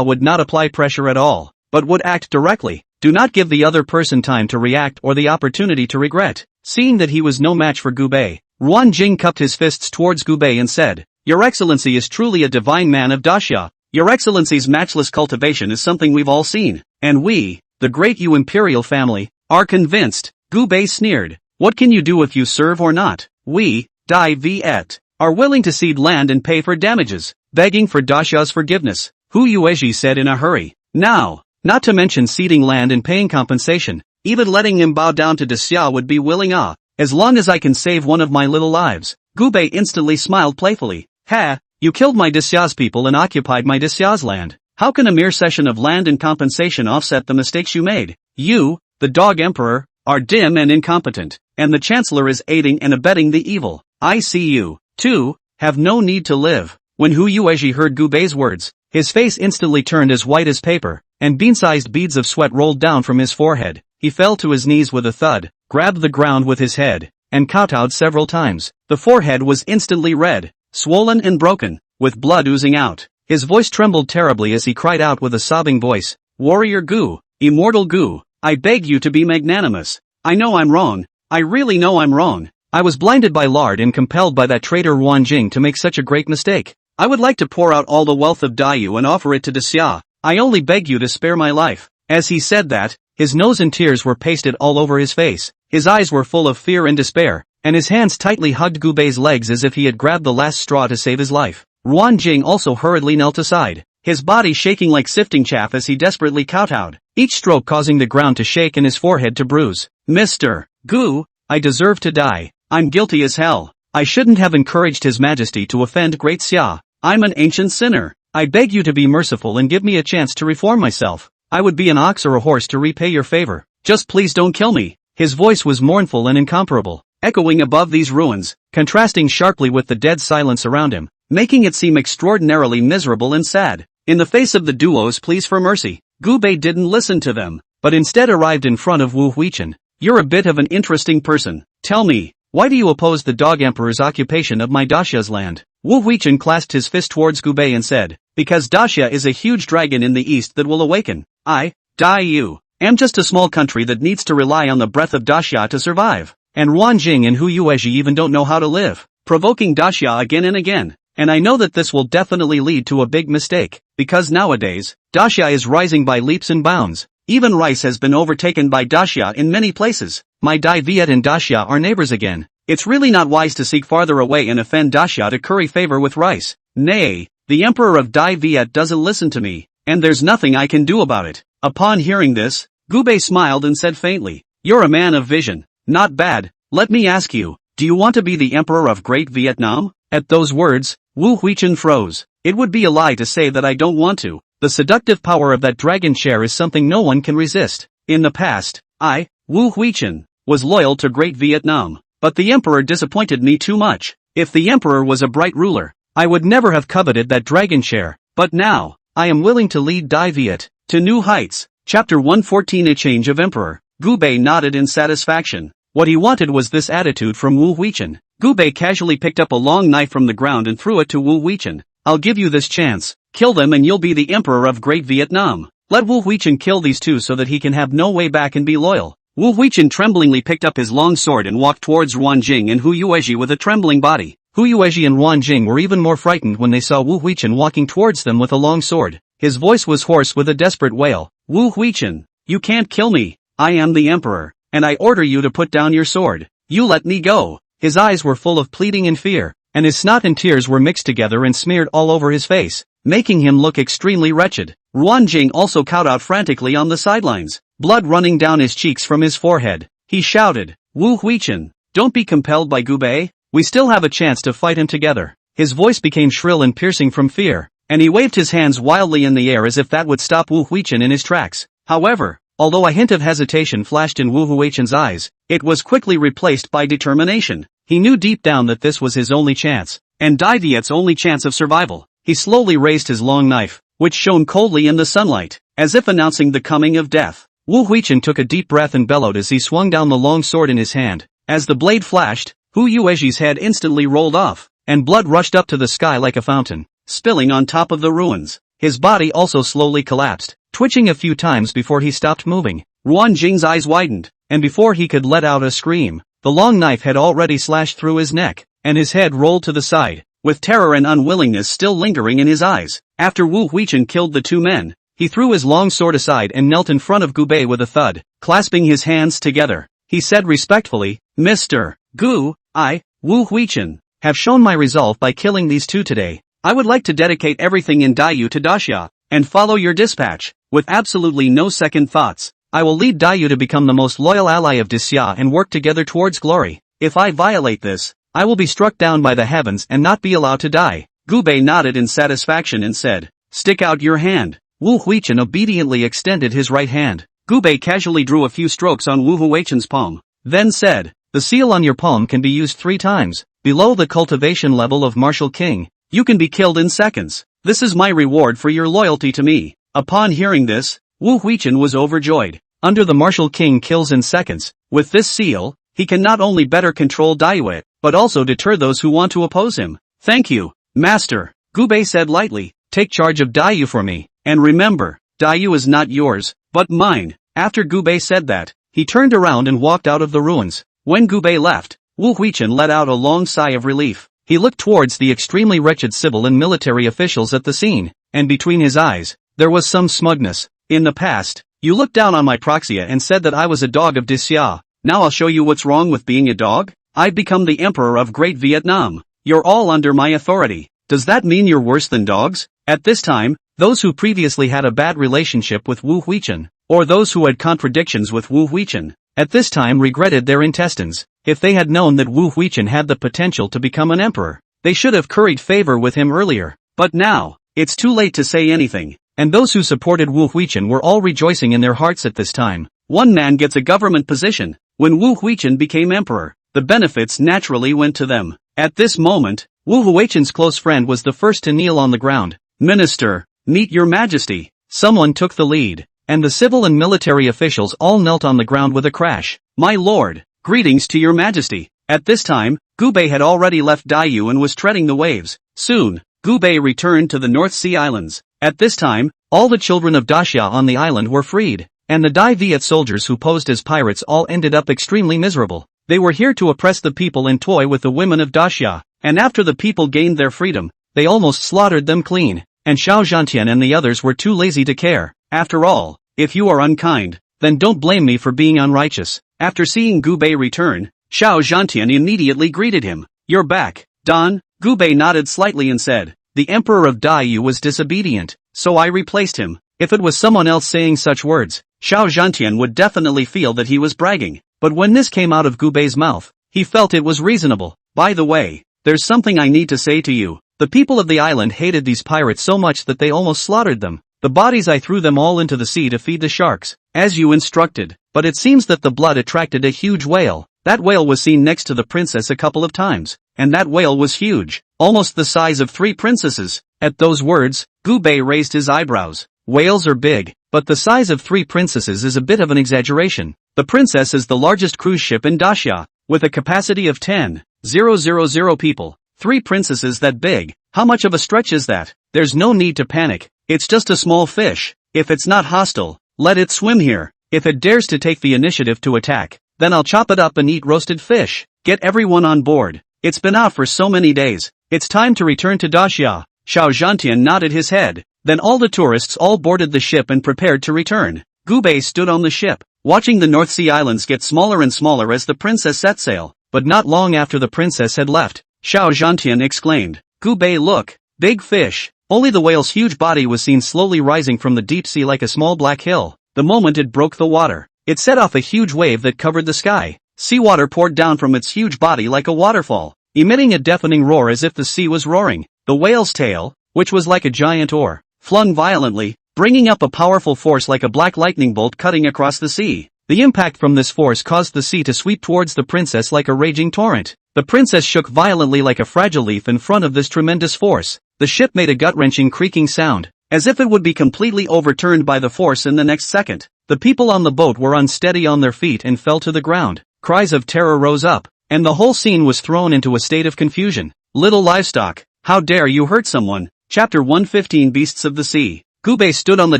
Speaker 1: would not apply pressure at all, but would act directly. Do not give the other person time to react or the opportunity to regret. Seeing that he was no match for Gu Bei, Ruan Jing cupped his fists towards Gu Bei and said, "Your Excellency is truly a divine man of Daxia. Your Excellency's matchless cultivation is something we've all seen, and we, the great Yu imperial family, are convinced." Gu Bei sneered. "What can you do if you serve or not? We, Dai Viet, are willing to cede land and pay for damages, begging for Daxia's forgiveness," Hu Yuezhi said in a hurry. "Now, not to mention ceding land and paying compensation, even letting him bow down to Daxia would be willing as long as I can save one of my little lives." Gu Bei instantly smiled playfully. "Ha, you killed my Daxia's people and occupied my Daxia's land. How can a mere cession of land and compensation offset the mistakes you made? You, the Dog Emperor, are dim and incompetent, and the Chancellor is aiding and abetting the evil. I see you, too, have no need to live." When Hu Yuezhi heard Gu Bei's words, his face instantly turned as white as paper, and bean-sized beads of sweat rolled down from his forehead. He fell to his knees with a thud, grabbed the ground with his head, and kowtowed several times. The forehead was instantly red, swollen and broken, with blood oozing out. His voice trembled terribly as he cried out with a sobbing voice, "Warrior Gu, immortal Gu, I beg you to be magnanimous. I know I'm wrong. I really know I'm wrong. I was blinded by lard and compelled by that traitor Ruan Jing to make such a great mistake. I would like to pour out all the wealth of Daiyu and offer it to Daxia. I only beg you to spare my life." As he said that, his nose and tears were pasted all over his face. His eyes were full of fear and despair, and his hands tightly hugged Gu Bei's legs as if he had grabbed the last straw to save his life. Ruan Jing also hurriedly knelt aside, his body shaking like sifting chaff as he desperately kowtowed, each stroke causing the ground to shake and his forehead to bruise. "Mr. Gu, I deserve to die. I'm guilty as hell. I shouldn't have encouraged His Majesty to offend Great Xia. I'm an ancient sinner. I beg you to be merciful and give me a chance to reform myself. I would be an ox or a horse to repay your favor. Just please don't kill me." His voice was mournful and incomparable, echoing above these ruins, contrasting sharply with the dead silence around him, making it seem extraordinarily miserable and sad. In the face of the duo's pleas for mercy, Gu Bei didn't listen to them, but instead arrived in front of Wu Huichen. "You're a bit of an interesting person. Tell me, why do you oppose the Dog Emperor's occupation of my Daxia's land?" Wu Huichen clasped his fist towards Gu Bei and said, "Because Daxia is a huge dragon in the east that will awaken. I, Daiyu, am just a small country that needs to rely on the breath of Daxia to survive. And Ruan Jing and Hu Yuezhi even don't know how to live, provoking Daxia again and again. And I know that this will definitely lead to a big mistake, because nowadays, Daxia is rising by leaps and bounds. Even rice has been overtaken by Daxia in many places. My Dai Viet and Daxia are neighbors again. It's really not wise to seek farther away and offend Daxia to curry favor with rice. Nay, the Emperor of Dai Viet doesn't listen to me, and there's nothing I can do about it." Upon hearing this, Gu Bei smiled and said faintly, "You're a man of vision. Not bad. Let me ask you, do you want to be the Emperor of Great Vietnam?" At those words, Wu Huichen froze. "It would be a lie to say that I don't want to. The seductive power of that dragon chair is something no one can resist. In the past, I, Wu Huichen, was loyal to Great Vietnam, but the Emperor disappointed me too much. If the Emperor was a bright ruler, I would never have coveted that dragon chair. But now, I am willing to lead Dai Viet to new heights." Chapter 114 A Change of Emperor. Gu Bei nodded in satisfaction. What he wanted was this attitude from Wu Huichen. Gu Bei casually picked up a long knife from the ground and threw it to Wu Huichen. "I'll give you this chance. Kill them and you'll be the Emperor of Great Vietnam. Let Wu Huichen kill these two so that he can have no way back and be loyal." Wu Huichen tremblingly picked up his long sword and walked towards Ruan Jing and Hu Yuezhi with a trembling body. Hu Yuezhi and Ruan Jing were even more frightened when they saw Wu Huichen walking towards them with a long sword. His voice was hoarse with a desperate wail. "Wu Huichen, you can't kill me. I am the Emperor, and I order you to put down your sword. You let me go." His eyes were full of pleading and fear, and his snot and tears were mixed together and smeared all over his face, making him look extremely wretched. Ruan Jing also kowtowed frantically on the sidelines, blood running down his cheeks from his forehead. He shouted, "Wu Huichen, don't be compelled by Gu Bei. We still have a chance to fight him together." His voice became shrill and piercing from fear, and he waved his hands wildly in the air as if that would stop Wu Huichen in his tracks. However, although a hint of hesitation flashed in Wu Huichen's eyes, it was quickly replaced by determination. He knew deep down that this was his only chance, and Dai Viet's only chance of survival. He slowly raised his long knife, which shone coldly in the sunlight. as if announcing the coming of death. Wu Huichen took a deep breath and bellowed as he swung down the long sword in his hand. As the blade flashed, Hu Yueji's head instantly rolled off, and blood rushed up to the sky like a fountain, spilling on top of the ruins. His body also slowly collapsed, twitching a few times before he stopped moving. Ruan Jing's eyes widened, and before he could let out a scream, the long knife had already slashed through his neck, and his head rolled to the side, with terror and unwillingness still lingering in his eyes. After Wu Huichen killed the two men, he threw his long sword aside and knelt in front of Gu Bei with a thud. Clasping his hands together, he said respectfully, Mr. Gu, I, Wu Huichen, have shown my resolve by killing these two today. I would like to dedicate everything in Daiyu to Daxia, and follow your dispatch, with absolutely no second thoughts. I will lead Daiyu to become the most loyal ally of Daxia and work together towards glory. If I violate this, I will be struck down by the heavens and not be allowed to die. Gu Bei nodded in satisfaction and said, Stick out your hand. Wu Huichen obediently extended his right hand. Gu Bei casually drew a few strokes on Wu Huichen's palm, then said, The seal on your palm can be used 3 times. Below the cultivation level of Martial King, you can be killed in seconds. This is my reward for your loyalty to me. Upon hearing this, Wu Huichen was overjoyed. Under the Martial King kills in seconds, with this seal, he can not only better control Daiyue, but also deter those who want to oppose him. Thank you, Master, Gu Bei said lightly. Take charge of Daiyu for me, and remember, Daiyu is not yours, but mine. After Gu Bei said that, he turned around and walked out of the ruins. When Gu Bei left, Wu Huichen let out a long sigh of relief. He looked towards the extremely wretched civil and military officials at the scene, and between his eyes, there was some smugness. In the past, you looked down on my proxia and said that I was a dog of Daxia. Now I'll show you what's wrong with being a dog. I've become the Emperor of Great Vietnam. You're all under my authority. Does that mean you're worse than dogs? At this time, those who previously had a bad relationship with Wu Huichen, or those who had contradictions with Wu Huichen, at this time regretted their intestines. If they had known that Wu Huichen had the potential to become an emperor, they should have curried favor with him earlier. But now, it's too late to say anything, and those who supported Wu Huichen were all rejoicing in their hearts at this time. One man gets a government position. When Wu Huichen became emperor, the benefits naturally went to them. At this moment, Wu Huichen's close friend was the first to kneel on the ground. Minister, meet your majesty. Someone took the lead, and the civil and military officials all knelt on the ground with a crash. My lord, greetings to your majesty. At this time, Gu Bei had already left Daiyu and was treading the waves. Soon, Gu Bei returned to the North Sea Islands. At this time, all the children of Daxia on the island were freed, and the Dai Viet soldiers who posed as pirates all ended up extremely miserable. They were here to oppress the people and toy with the women of Daxia, and after the people gained their freedom, they almost slaughtered them clean, and Xiao Zhantian and the others were too lazy to care. After all, if you are unkind, then don't blame me for being unrighteous. After seeing Gu Bei return, Xiao Zhantian immediately greeted him. You're back, Don. Gu Bei nodded slightly and said, The Emperor of Daiyu was disobedient, so I replaced him. If it was someone else saying such words, Xiao Zhantian would definitely feel that he was bragging. But when this came out of Gu Bei's mouth, he felt it was reasonable. By the way, there's something I need to say to you. The people of the island hated these pirates so much that they almost slaughtered them. The bodies I threw them all into the sea to feed the sharks, as you instructed. But it seems that the blood attracted a huge whale. That whale was seen next to the princess a couple of times, and that whale was huge, almost the size of 3 princesses. At those words, Gu Bei raised his eyebrows. Whales are big, but the size of 3 princesses is a bit of an exaggeration. The princess is the largest cruise ship in Daxia, with a capacity of 10,000 people. 3 princesses that big, how much of a stretch is that? There's no need to panic, it's just a small fish. If it's not hostile, let it swim here. If it dares to take the initiative to attack, then I'll chop it up and eat roasted fish. Get everyone on board. It's been out for so many days. It's time to return to Daxia. Xiao Zhantian nodded his head. Then all the tourists all boarded the ship and prepared to return. Gu Bei stood on the ship, watching the North Sea Islands get smaller and smaller as the princess set sail. But not long after the princess had left, Xiao Zhantian exclaimed, Gu Bei, look, big fish. Only the whale's huge body was seen slowly rising from the deep sea like a small black hill. The moment it broke the water, it set off a huge wave that covered the sky. Seawater poured down from its huge body like a waterfall, emitting a deafening roar as if the sea was roaring. The whale's tail, which was like a giant oar, flung violently, bringing up a powerful force like a black lightning bolt cutting across the sea. The impact from this force caused the sea to sweep towards the princess like a raging torrent. The princess shook violently like a fragile leaf in front of this tremendous force. The ship made a gut-wrenching creaking sound, as if it would be completely overturned by the force in the next second. The people on the boat were unsteady on their feet and fell to the ground. Cries of terror rose up, and the whole scene was thrown into a state of confusion. Little livestock, how dare you hurt someone? Chapter 115 Beasts of the Sea. Gubei stood on the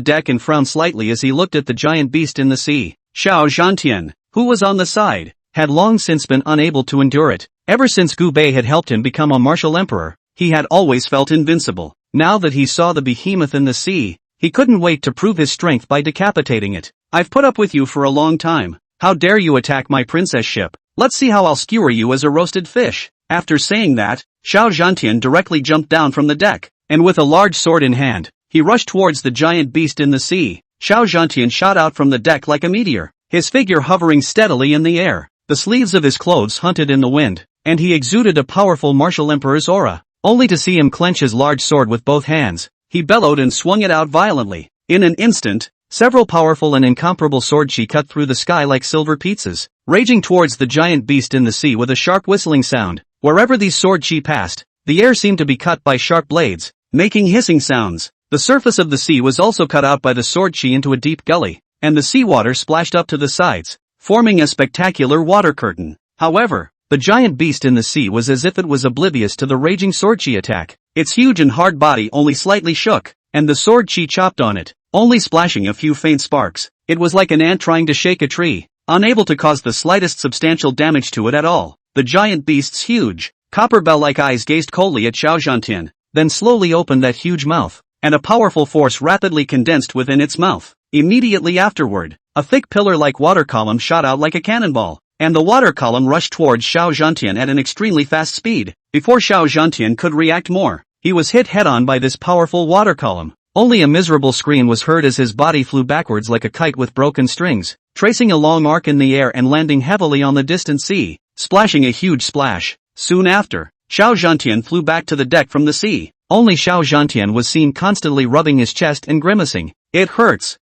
Speaker 1: deck and frowned slightly as he looked at the giant beast in the sea. Xiao Zhantian, who was on the side, had long since been unable to endure it. Ever since Gubei had helped him become a martial emperor, he had always felt invincible. Now that he saw the behemoth in the sea, he couldn't wait to prove his strength by decapitating it. I've put up with you for a long time. How dare you attack my princess ship? Let's see how I'll skewer you as a roasted fish. After saying that, Xiao Zhantian directly jumped down from the deck, and with a large sword in hand, he rushed towards the giant beast in the sea. Xiao Zhantian shot out from the deck like a meteor, his figure hovering steadily in the air. The sleeves of his clothes hunted in the wind, and he exuded a powerful martial emperor's aura. Only to see him clench his large sword with both hands, he bellowed and swung it out violently. In an instant, several powerful and incomparable swords cut through the sky like silver pizzas, raging towards the giant beast in the sea with a sharp whistling sound. Wherever these sword passed, the air seemed to be cut by sharp blades, making hissing sounds. The surface of the sea was also cut out by the sword into a deep gully, and the seawater splashed up to the sides, forming a spectacular water curtain. However, the giant beast in the sea was as if it was oblivious to the raging sword attack. Its huge and hard body only slightly shook, and the sword chopped on it, only splashing a few faint sparks. It was like an ant trying to shake a tree, unable to cause the slightest substantial damage to it at all. The giant beast's huge, copper bell-like eyes gazed coldly at Xiao Zhantian, then slowly opened that huge mouth, and a powerful force rapidly condensed within its mouth. Immediately afterward, a thick pillar-like water column shot out like a cannonball, and the water column rushed towards Xiao Zhantian at an extremely fast speed. Before Xiao Zhantian could react more, he was hit head-on by this powerful water column. Only a miserable scream was heard as his body flew backwards like a kite with broken strings, tracing a long arc in the air and landing heavily on the distant sea, splashing a huge splash. Soon after, Xiao Zhantian flew back to the deck from the sea. Only Xiao Zhantian was seen constantly rubbing his chest and grimacing. It hurts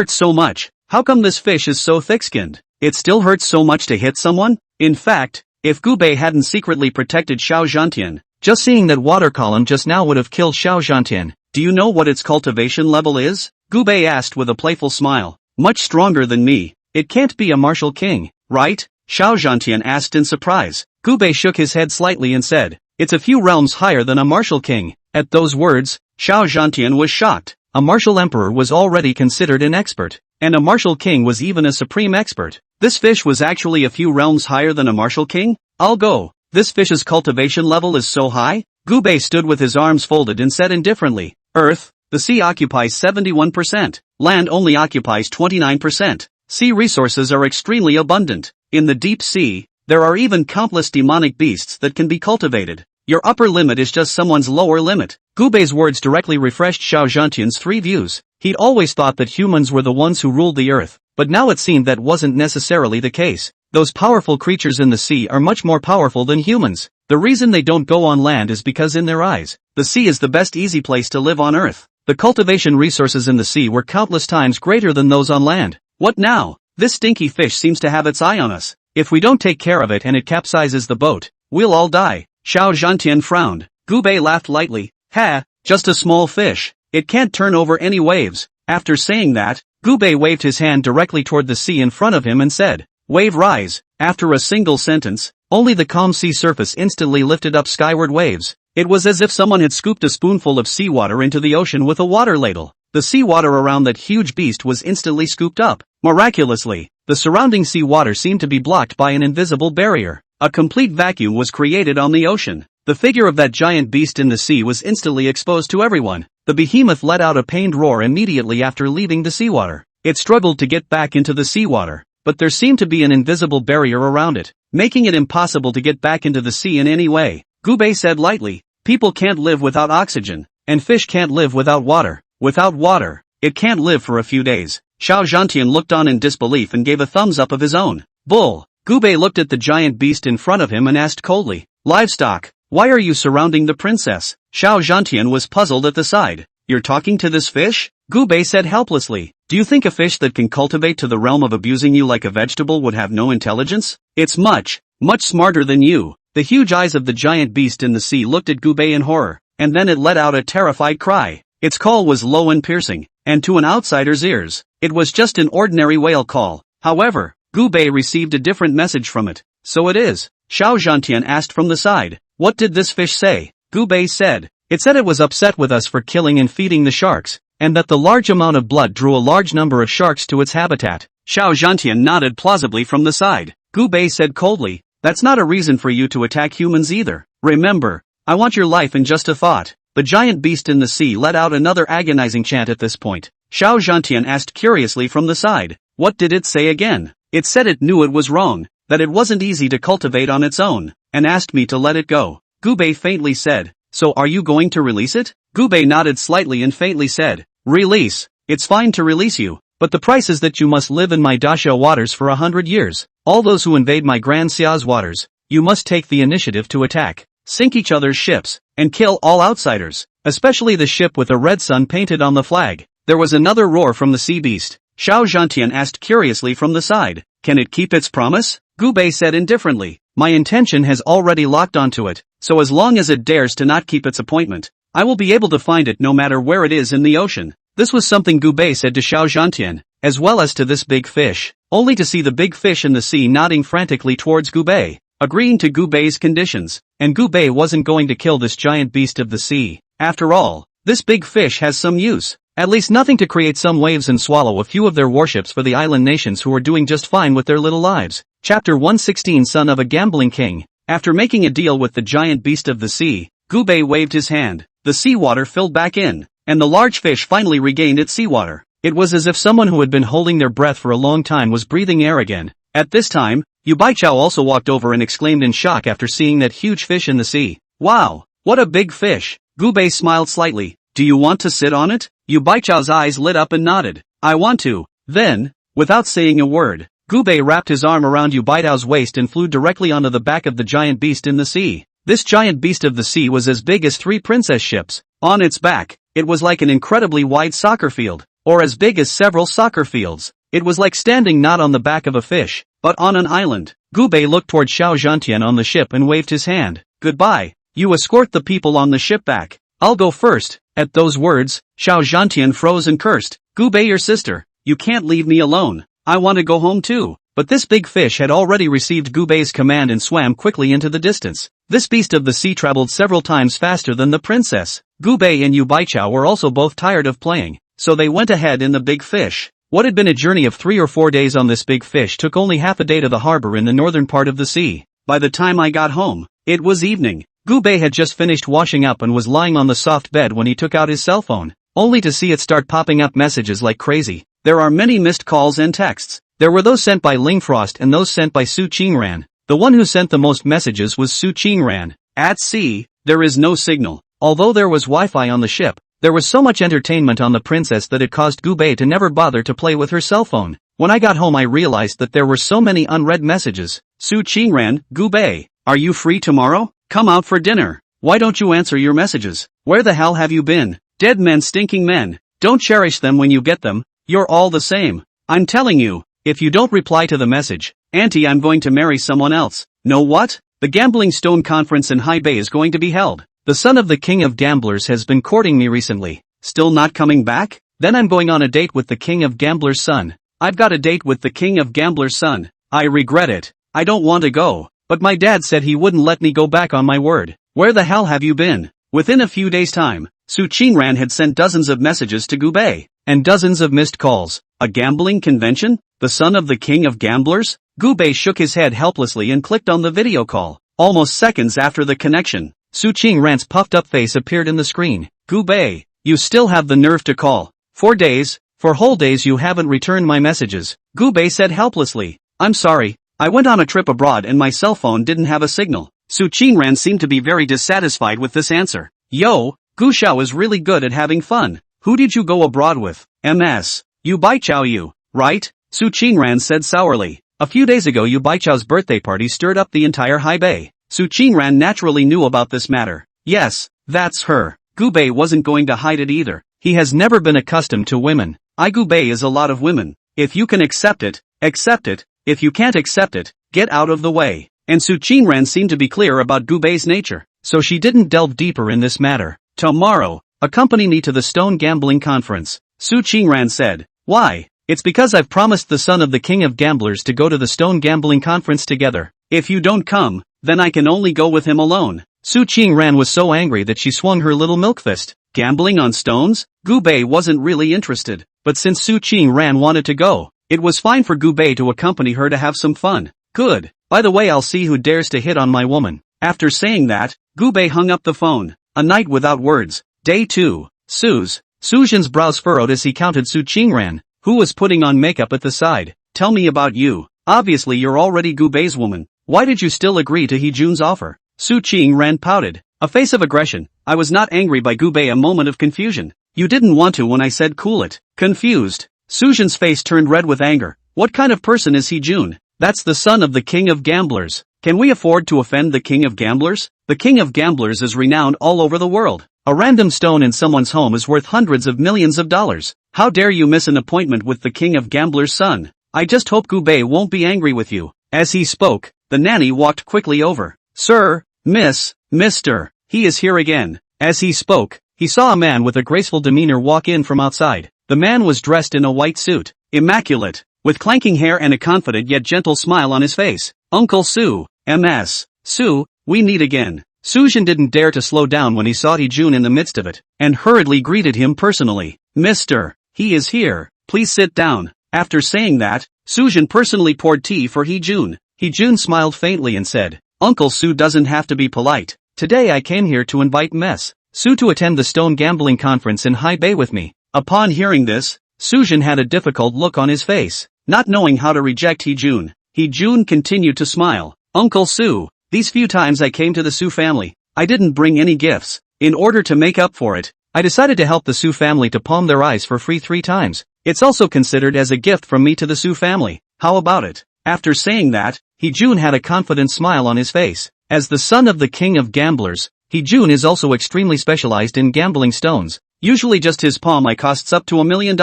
Speaker 1: so much. How come this fish is so thick-skinned? It still hurts so much to hit someone? In fact, if Gubei hadn't secretly protected Xiao Zhantian, just seeing that water column just now would have killed Xiao Zhantian. Do you know what its cultivation level is? Gubei asked with a playful smile. Much stronger than me. It can't be a martial king, right? Xiao Zhantian asked in surprise. Gubei shook his head slightly and said, it's a few realms higher than a martial king. At those words, Xiao Zhantian was shocked. A martial emperor was already considered an expert, and a martial king was even a supreme expert. This fish was actually a few realms higher than a martial king? I'll go. This fish's cultivation level is so high? Gubei stood with his arms folded and said indifferently, Earth, the sea occupies 71%, land only occupies 29%. Sea resources are extremely abundant. In the deep sea, there are even countless demonic beasts that can be cultivated. Your upper limit is just someone's lower limit. Gubei's words directly refreshed Xiao Zhantian's three views. He'd always thought that humans were the ones who ruled the earth, but now it seemed that wasn't necessarily the case. Those powerful creatures in the sea are much more powerful than humans. The reason they don't go on land is because in their eyes, the sea is the best easy place to live on earth. The cultivation resources in the sea were countless times greater than those on land. What now? This stinky fish seems to have its eye on us. If we don't take care of it and it capsizes the boat, we'll all die. Xiao Zhantian frowned. Gubei laughed lightly. Ha, just a small fish. It can't turn over any waves. After saying that, Gubei waved his hand directly toward the sea in front of him and said, Wave rise. After a single sentence, only the calm sea surface instantly lifted up skyward waves. It was as if someone had scooped a spoonful of seawater into the ocean with a water ladle. The seawater around that huge beast was instantly scooped up. Miraculously, the surrounding seawater seemed to be blocked by an invisible barrier. A complete vacuum was created on the ocean. The figure of that giant beast in the sea was instantly exposed to everyone. The behemoth let out a pained roar immediately after leaving the seawater. It struggled to get back into the seawater, but there seemed to be an invisible barrier around it, making it impossible to get back into the sea in any way. Gubei said lightly, people can't live without oxygen, and fish can't live without water. Without water, it can't live for a few days. Xiao Zhantian looked on in disbelief and gave a thumbs up of his own. Bull. Gubei looked at the giant beast in front of him and asked coldly, Livestock, why are you surrounding the princess? Xiao Zhantian was puzzled at the side. You're talking to this fish? Gubei said helplessly. Do you think a fish that can cultivate to the realm of abusing you like a vegetable would have no intelligence? It's much smarter than you. The huge eyes of the giant beast in the sea looked at Gubei in horror, and then it let out a terrified cry. Its call was low and piercing, and to an outsider's ears, it was just an ordinary whale call. However, Gu Bei received a different message from it. So it is? Xiao Zhantian asked from the side. What did this fish say? Gu Bei said. It said it was upset with us for killing and feeding the sharks, and that the large amount of blood drew a large number of sharks to its habitat. Xiao Zhantian nodded plausibly from the side. Gu Bei said coldly, that's not a reason for you to attack humans either. Remember, I want your life in just a thought. The giant beast in the sea let out another agonizing chant at this point. Xiao Zhantian asked curiously from the side. What did it say again? It said it knew it was wrong, that it wasn't easy to cultivate on its own, and asked me to let it go. Gu Bei faintly said, so are you going to release it? Gu Bei nodded slightly and faintly said, release? It's fine to release you, but the price is that you must live in my Daxia waters for 100 years. All those who invade my Grand Xia's waters, you must take the initiative to attack, sink each other's ships, and kill all outsiders, especially the ship with a red sun painted on the flag. There was another roar from the sea beast. Xiao Zhantian asked curiously from the side, can it keep its promise? Gu Bei said indifferently, my intention has already locked onto it, so as long as it dares to not keep its appointment, I will be able to find it no matter where it is in the ocean. This was something Gu Bei said to Xiao Zhantian, as well as to this big fish, only to see the big fish in the sea nodding frantically towards Gu Bei, agreeing to Gu Bei's conditions, and Gu Bei wasn't going to kill this giant beast of the sea. After all, this big fish has some use. At least nothing to create some waves and swallow a few of their warships for the island nations who are doing just fine with their little lives. Chapter 116 Son of a Gambling King. After making a deal with the giant beast of the sea, Gu Bei waved his hand. The seawater filled back in, and the large fish finally regained its seawater. It was as if someone who had been holding their breath for a long time was breathing air again. At this time, Yu Baichao also walked over and exclaimed in shock after seeing that huge fish in the sea. Wow, what a big fish! Gu Bei smiled slightly. Do you want to sit on it? Yu Baichao's eyes lit up and nodded. I want to. Then, without saying a word, Gu Bei wrapped his arm around Yu Baichao's waist and flew directly onto the back of the giant beast in the sea. This giant beast of the sea was as big as 3 princess ships. On its back, it was like an incredibly wide soccer field, or as big as several soccer fields. It was like standing not on the back of a fish, but on an island. Gu Bei looked toward Xiao Zhantian on the ship and waved his hand. Goodbye. You escort the people on the ship back. I'll go first. At those words, Xiao Zhantian froze and cursed. Gu Bei, your sister, you can't leave me alone. I want to go home too. But this big fish had already received Gu Bei's command and swam quickly into the distance. This beast of the sea traveled several times faster than the princess. Gu Bei and Yu Baichao were also both tired of playing, so they went ahead in the big fish. What had been a journey of 3 or 4 days on this big fish took only half a day to the harbor in the northern part of the sea. By the time I got home, it was evening. Gu Bei had just finished washing up and was lying on the soft bed when he took out his cell phone, only to see it start popping up messages like crazy. There are many missed calls and texts. There were those sent by Ling Frost and those sent by Su Qingran. The one who sent the most messages was Su Qingran. At sea, there is no signal. Although there was Wi-Fi on the ship, there was so much entertainment on the princess that it caused Gu Bei to never bother to play with her cell phone. When I got home I realized that there were so many unread messages. Su Qingran, Gu Bei, are you free tomorrow? Come out for dinner. Why don't you answer your messages? Where the hell have you been? Dead men, stinking men. Don't cherish them when you get them. You're all the same. I'm telling you, if you don't reply to the message, Auntie, I'm going to marry someone else. Know what? The Gambling Stone Conference in High Bay is going to be held. The son of the King of Gamblers has been courting me recently. Still not coming back? Then I'm going on a date with the King of Gamblers' son. I've got a date with the King of Gamblers' son. I regret it. I don't want to go. But my dad said he wouldn't let me go back on my word. Where the hell have you been? Within a few days' time, Su Qingran had sent dozens of messages to Gu Bei, and dozens of missed calls. A gambling convention? The son of the King of Gamblers? Gu Bei shook his head helplessly and clicked on the video call. Almost seconds after the connection, Su Qingran's puffed-up face appeared in the screen. Gu Bei, you still have the nerve to call. 4 days, 4 whole days you haven't returned my messages. Gu Bei said helplessly. I'm sorry. I went on a trip abroad and my cell phone didn't have a signal. Su Qingran seemed to be very dissatisfied with this answer. Yo, Gu Xiao is really good at having fun. Who did you go abroad with? MS. Yu Baichao you, right? Su Qingran said sourly. A few days ago Yu Baichao's birthday party stirred up the entire High Bay. Su Qingran naturally knew about this matter. Yes, that's her. Gu Bei wasn't going to hide it either. He has never been accustomed to women. Gu Bei is a lot of women. If you can accept it, accept it. If you can't accept it, get out of the way. And Su Qingran seemed to be clear about Gu Bei's nature, so she didn't delve deeper in this matter. Tomorrow, accompany me to the stone gambling conference. Su Qingran said. Why? It's because I've promised the son of the king of gamblers to go to the stone gambling conference together. If you don't come, then I can only go with him alone. Su Qingran was so angry that she swung her little milk fist. Gambling on stones? Gu Bei wasn't really interested, but since Su Qingran wanted to go, it was fine for Gu Bei to accompany her to have some fun. Good. By the way, I'll see who dares to hit on my woman. After saying that, Gu Bei hung up the phone. A night without words. Day 2. Suzhen's brows furrowed as he counted Su Qingran, who was putting on makeup at the side. Tell me about you. Obviously you're already Gu Bei's woman. Why did you still agree to He-jun's offer? Su Qingran pouted. A face of aggression. I was not angry by Gu Bei, a moment of confusion. You didn't want to when I said cool it. Confused. Suzhen's face turned red with anger. What kind of person is He-jun? That's the son of the king of gamblers. Can we afford to offend the king of gamblers? The king of gamblers is renowned all over the world. A random stone in someone's home is worth hundreds of millions of dollars. How dare you miss an appointment with the king of gamblers' son? I just hope Gu Bei won't be angry with you. As he spoke, the nanny walked quickly over. Sir, Miss, Mr. He is here again. As he spoke, he saw a man with a graceful demeanor walk in from outside. The man was dressed in a white suit, immaculate, with clanking hair and a confident yet gentle smile on his face. Uncle Su, MS. Su, we meet again. Suzhen didn't dare to slow down when he saw He-jun in the midst of it, and hurriedly greeted him personally. Mr. He is here. Please sit down. After saying that, Suzhen personally poured tea for He-jun. He-jun smiled faintly and said, Uncle Su doesn't have to be polite. Today I came here to invite Ms. Su to attend the stone gambling conference in Hebei with me. Upon hearing this, Suzhen had a difficult look on his face, not knowing how to reject He-jun. He-jun continued to smile. Uncle Su, these few times I came to the Su family, I didn't bring any gifts. In order to make up for it, I decided to help the Su family to palm their eyes for free 3 times. It's also considered as a gift from me to the Su family. How about it? After saying that, He-jun had a confident smile on his face. As the son of the king of gamblers, He-jun is also extremely specialized in gambling stones. Usually just his palm eye costs up to $1 million.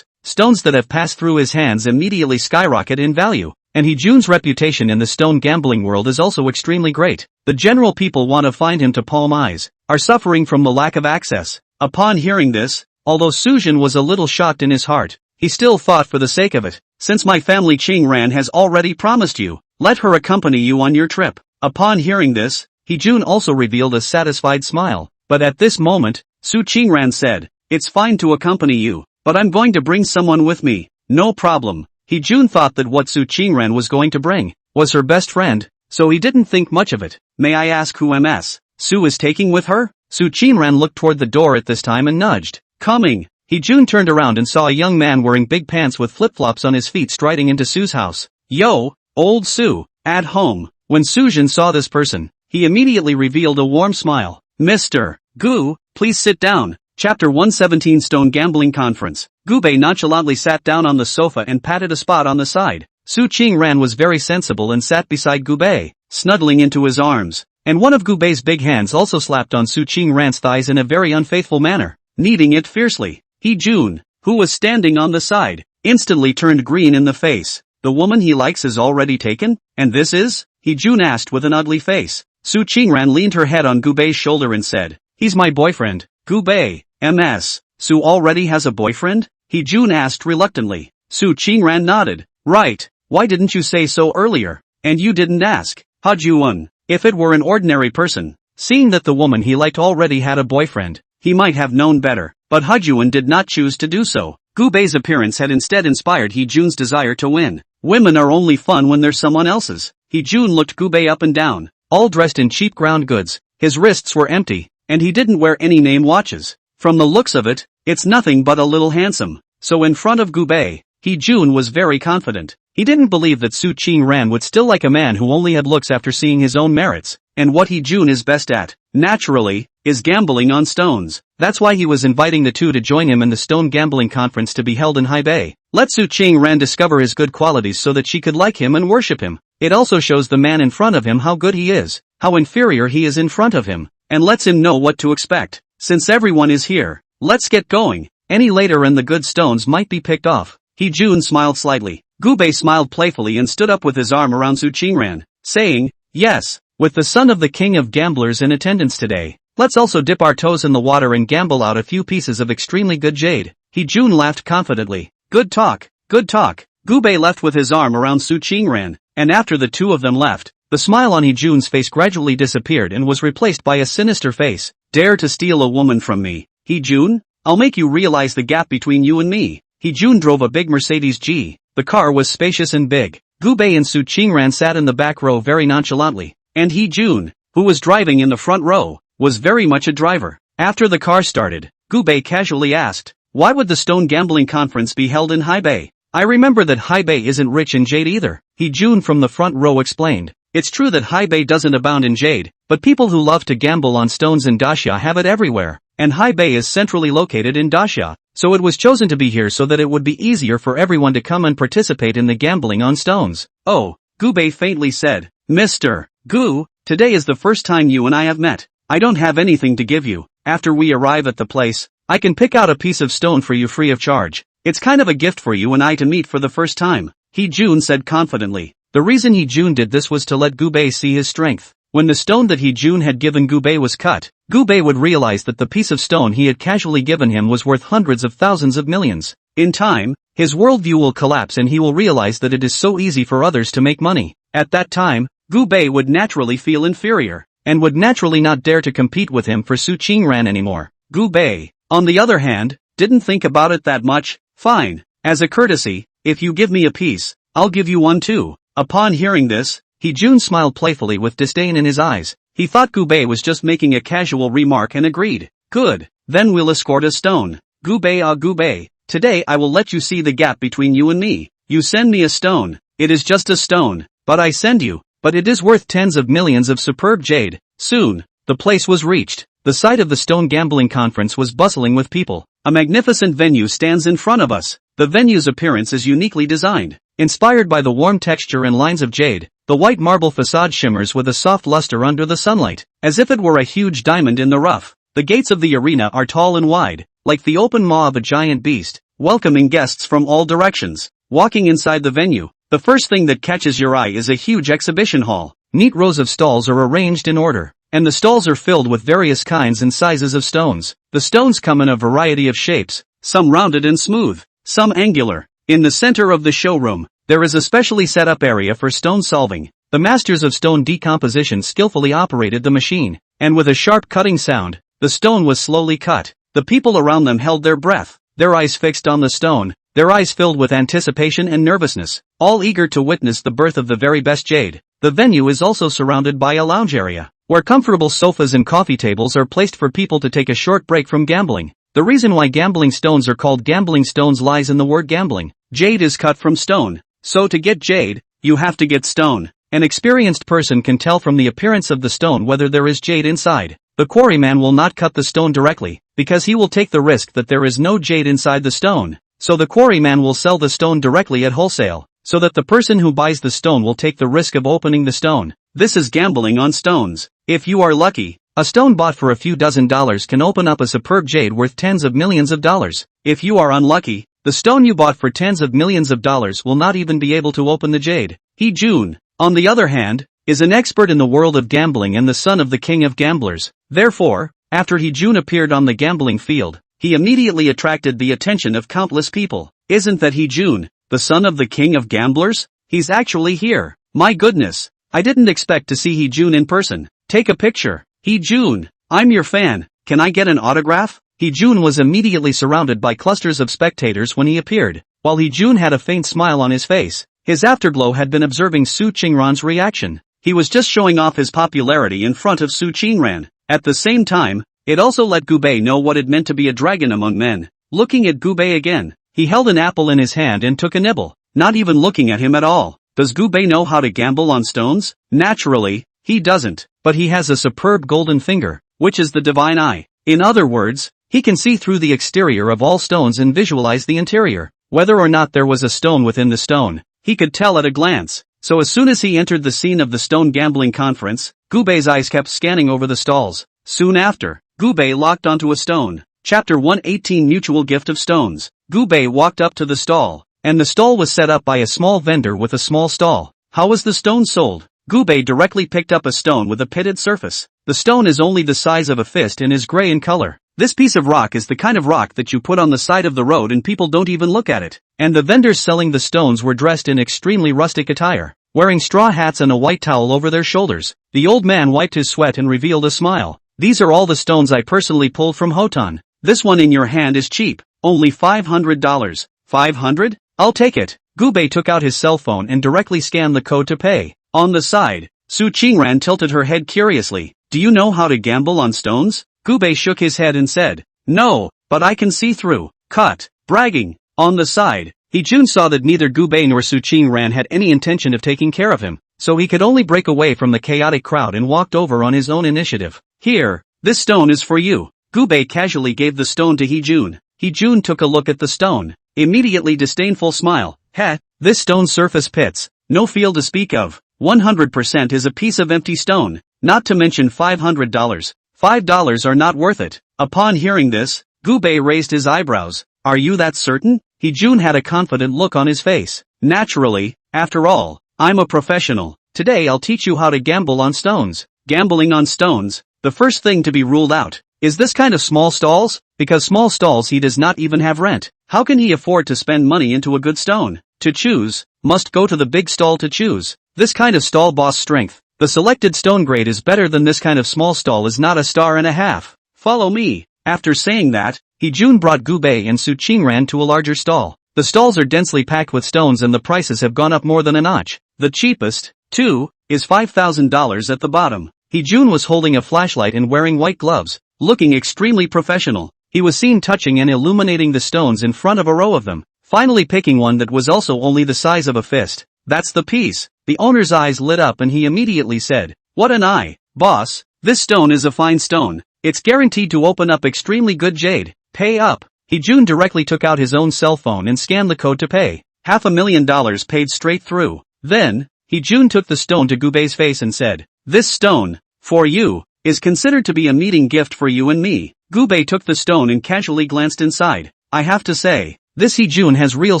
Speaker 1: Stones that have passed through his hands immediately skyrocket in value. And He-jun's reputation in the stone gambling world is also extremely great. The general people want to find him to palm eyes, are suffering from the lack of access. Upon hearing this, although Suzhen was a little shocked in his heart, he still thought for the sake of it. Since my family Qingran has already promised you, let her accompany you on your trip. Upon hearing this, He-jun also revealed a satisfied smile. But at this moment, Su Qingran said, It's fine to accompany you, but I'm going to bring someone with me. No problem. He-jun thought that what Su Qingran was going to bring was her best friend, so he didn't think much of it. May I ask who Ms. Su is taking with her? Su Qingran looked toward the door at this time and nudged. Coming. He-jun turned around and saw a young man wearing big pants with flip-flops on his feet striding into Su's house. Yo, old Su, at home. When Suzhen saw this person, he immediately revealed a warm smile. Mr. Gu, please sit down. Chapter 117 Stone Gambling Conference. Gu Bei nonchalantly sat down on the sofa and patted a spot on the side. Su Qingran was very sensible and sat beside Gu Bei, snuggling into his arms. And one of Gu Bei's big hands also slapped on Su Qingran's thighs in a very unfaithful manner, kneading it fiercely. He-jun, who was standing on the side, instantly turned green in the face. The woman he likes is already taken? And this is? He-jun asked with an ugly face. Su Qingran leaned her head on Gu Bei's shoulder and said, He's my boyfriend. Gu Bei, MS. Su already has a boyfriend? He-jun asked reluctantly. Su Qingran nodded. Right, why didn't you say so earlier? And you didn't ask. Ha-jun. If it were an ordinary person, seeing that the woman he liked already had a boyfriend, he might have known better. But Ha-jun did not choose to do so. Gu Bei's appearance had instead inspired He-jun's desire to win. Women are only fun when they're someone else's. He-jun looked Gu Bei up and down, all dressed in cheap ground goods. His wrists were empty, and he didn't wear any name watches. From the looks of it, it's nothing but a little handsome. So in front of Gu Bei, He-jun was very confident. He didn't believe that Su Qingran would still like a man who only had looks after seeing his own merits. And what He-jun is best at, naturally, is gambling on stones. That's why he was inviting the two to join him in the stone gambling conference to be held in Hebei. Let Su Qingran discover his good qualities so that she could like him and worship him. It also shows the man in front of him how good he is, how inferior he is in front of him, and lets him know what to expect. Since everyone is here, let's get going. Any later and the good stones might be picked off. He-jun smiled slightly. Gu Bei smiled playfully and stood up with his arm around Su Qingran, saying, Yes, with the son of the king of gamblers in attendance today, Let's also dip our toes in the water and gamble out a few pieces of extremely good jade. Hee-jun laughed confidently. Good talk, good talk. Gubei left with his arm around Su Qingran, and after the two of them left, the smile on Hee-jun's face gradually disappeared and was replaced by a sinister face. Dare to steal a woman from me, Hee-jun? I'll make you realize the gap between you and me. Hee-jun drove a big Mercedes G. The car was spacious and big. Gubei and Su Qingran sat in the back row very nonchalantly, and Hee-jun, who was driving in the front row, was very much a driver. After the car started, Gubei casually asked, why would the stone gambling conference be held in Haibei? I remember that Haibei isn't rich in jade either. Hee-jun from the front row explained. It's true that Haibei doesn't abound in jade, but people who love to gamble on stones in Daxia have it everywhere, and Haibei is centrally located in Daxia, so it was chosen to be here so that it would be easier for everyone to come and participate in the gambling on stones. Oh, Gubei faintly said. Mr. Gu, today is the first time you and I have met. I don't have anything to give you. After we arrive at the place, I can pick out a piece of stone for you free of charge. It's kind of a gift for you and I to meet for the first time, Hee-jun said confidently. The reason Hee-jun did this was to let Gubei see his strength. When the stone that Hee-jun had given Gubei was cut, Gubei would realize that the piece of stone he had casually given him was worth hundreds of thousands of millions. In time, his worldview will collapse and he will realize that it is so easy for others to make money. At that time, Gubei would naturally feel inferior, and would naturally not dare to compete with him for Su Qingran anymore. Gubei, on the other hand, didn't think about it that much. Fine. As a courtesy, if you give me a piece, I'll give you one too. Upon hearing this, Hee-jun smiled playfully with disdain in his eyes. He thought Gubei was just making a casual remark and agreed. Good, then we'll escort a stone. Gubei, today I will let you see the gap between you and me. You send me a stone, it is just a stone, but I send you, but it is worth tens of millions of superb jade. Soon, the place was reached. The site of the stone gambling conference was bustling with people. A magnificent venue stands in front of us. The venue's appearance is uniquely designed. Inspired by the warm texture and lines of jade, the white marble facade shimmers with a soft luster under the sunlight, as if it were a huge diamond in the rough. The gates of the arena are tall and wide, like the open maw of a giant beast, welcoming guests from all directions. Walking inside the venue, the first thing that catches your eye is a huge exhibition hall. Neat rows of stalls are arranged in order, and the stalls are filled with various kinds and sizes of stones. The stones come in a variety of shapes, some rounded and smooth, some angular. In the center of the showroom, there is a specially set up area for stone solving. The masters of stone decomposition skillfully operated the machine, and with a sharp cutting sound, the stone was slowly cut. The people around them held their breath, their eyes fixed on the stone, their eyes filled with anticipation and nervousness, all eager to witness the birth of the very best jade. The venue is also surrounded by a lounge area, where comfortable sofas and coffee tables are placed for people to take a short break from gambling. The reason why gambling stones are called gambling stones lies in the word gambling. Jade is cut from stone, so to get jade, you have to get stone. An experienced person can tell from the appearance of the stone whether there is jade inside. The quarryman will not cut the stone directly, because he will take the risk that there is no jade inside the stone. So the quarryman will sell the stone directly at wholesale, so that the person who buys the stone will take the risk of opening the stone. This is gambling on stones. If you are lucky, a stone bought for a few $dozen can open up a superb jade worth tens of millions of dollars. If you are unlucky, the stone you bought for tens of millions of dollars will not even be able to open the jade. Hee-jun, on the other hand, is an expert in the world of gambling and the son of the king of gamblers. Therefore, after Hee-jun appeared on the gambling field, he immediately attracted the attention of countless people. Isn't that Hee-jun, the son of the king of gamblers? He's actually here. My goodness, I didn't expect to see Hee-jun in person. Take a picture. Hee-jun, I'm your fan, can I get an autograph? Hee-jun was immediately surrounded by clusters of spectators when he appeared. While Hee-jun had a faint smile on his face, his afterglow had been observing Su Qingran's reaction. He was just showing off his popularity in front of Su Qingran. At the same time, it also let Gubei know what it meant to be a dragon among men. Looking at Gubei again, he held an apple in his hand and took a nibble, not even looking at him at all. Does Gubei know how to gamble on stones? Naturally, he doesn't, but he has a superb golden finger, which is the divine eye. In other words, he can see through the exterior of all stones and visualize the interior. Whether or not there was a stone within the stone, he could tell at a glance. So as soon as he entered the scene of the stone gambling conference, Gubei's eyes kept scanning over the stalls. Soon after, Gubei locked onto a stone. Chapter 118 Mutual Gift of Stones. Gubei walked up to the stall, and the stall was set up by a small vendor with a small stall. How was the stone sold? Gubei directly picked up a stone with a pitted surface. The stone is only the size of a fist and is gray in color. This piece of rock is the kind of rock that you put on the side of the road and people don't even look at it. And the vendors selling the stones were dressed in extremely rustic attire, wearing straw hats and a white towel over their shoulders. The old man wiped his sweat and revealed a smile. These are all the stones I personally pulled from Hotan. This one in your hand is cheap. Only $500. 500? I'll take it. Gubei took out his cell phone and directly scanned the code to pay. On the side, Su Qingran tilted her head curiously. Do you know how to gamble on stones? Gubei shook his head and said, no, but I can see through. Cut. Bragging. On the side, Hee-jun saw that neither Gubei nor Su Qingran had any intention of taking care of him, so he could only break away from the chaotic crowd and walked over on his own initiative. Here, this stone is for you. Gubei casually gave the stone to Hee-jun. Hee-jun took a look at the stone. Immediately disdainful smile. Heh, this stone surface pits. No feel to speak of. 100% is a piece of empty stone. Not to mention $500. $5 are not worth it. Upon hearing this, Gubei raised his eyebrows. Are you that certain? Hee-jun had a confident look on his face. Naturally, after all, I'm a professional. Today I'll teach you how to gamble on stones. Gambling on stones. The first thing to be ruled out. Is this kind of small stalls? Because small stalls he does not even have rent. How can he afford to spend money into a good stone? To choose, must go to the big stall to choose. This kind of stall boss strength. The selected stone grade is better than this kind of small stall is not a star and a half. Follow me. After saying that, Hee-jun brought Gubei and Su Qingran to a larger stall. The stalls are densely packed with stones and the prices have gone up more than a notch. The cheapest, too, is $5,000 at the bottom. Hee-jun was holding a flashlight and wearing white gloves, looking extremely professional. He was seen touching and illuminating the stones in front of a row of them, finally picking one that was also only the size of a fist. That's the piece. The owner's eyes lit up and he immediately said, what an eye, boss, this stone is a fine stone. It's guaranteed to open up extremely good jade. Pay up. Hee-jun directly took out his own cell phone and scanned the code to pay. $500,000 paid straight through. Then, Hee-jun took the stone to Gubei's face and said, this stone, for you, is considered to be a meeting gift for you and me. Gubei took the stone and casually glanced inside. I have to say, this Hee-jun has real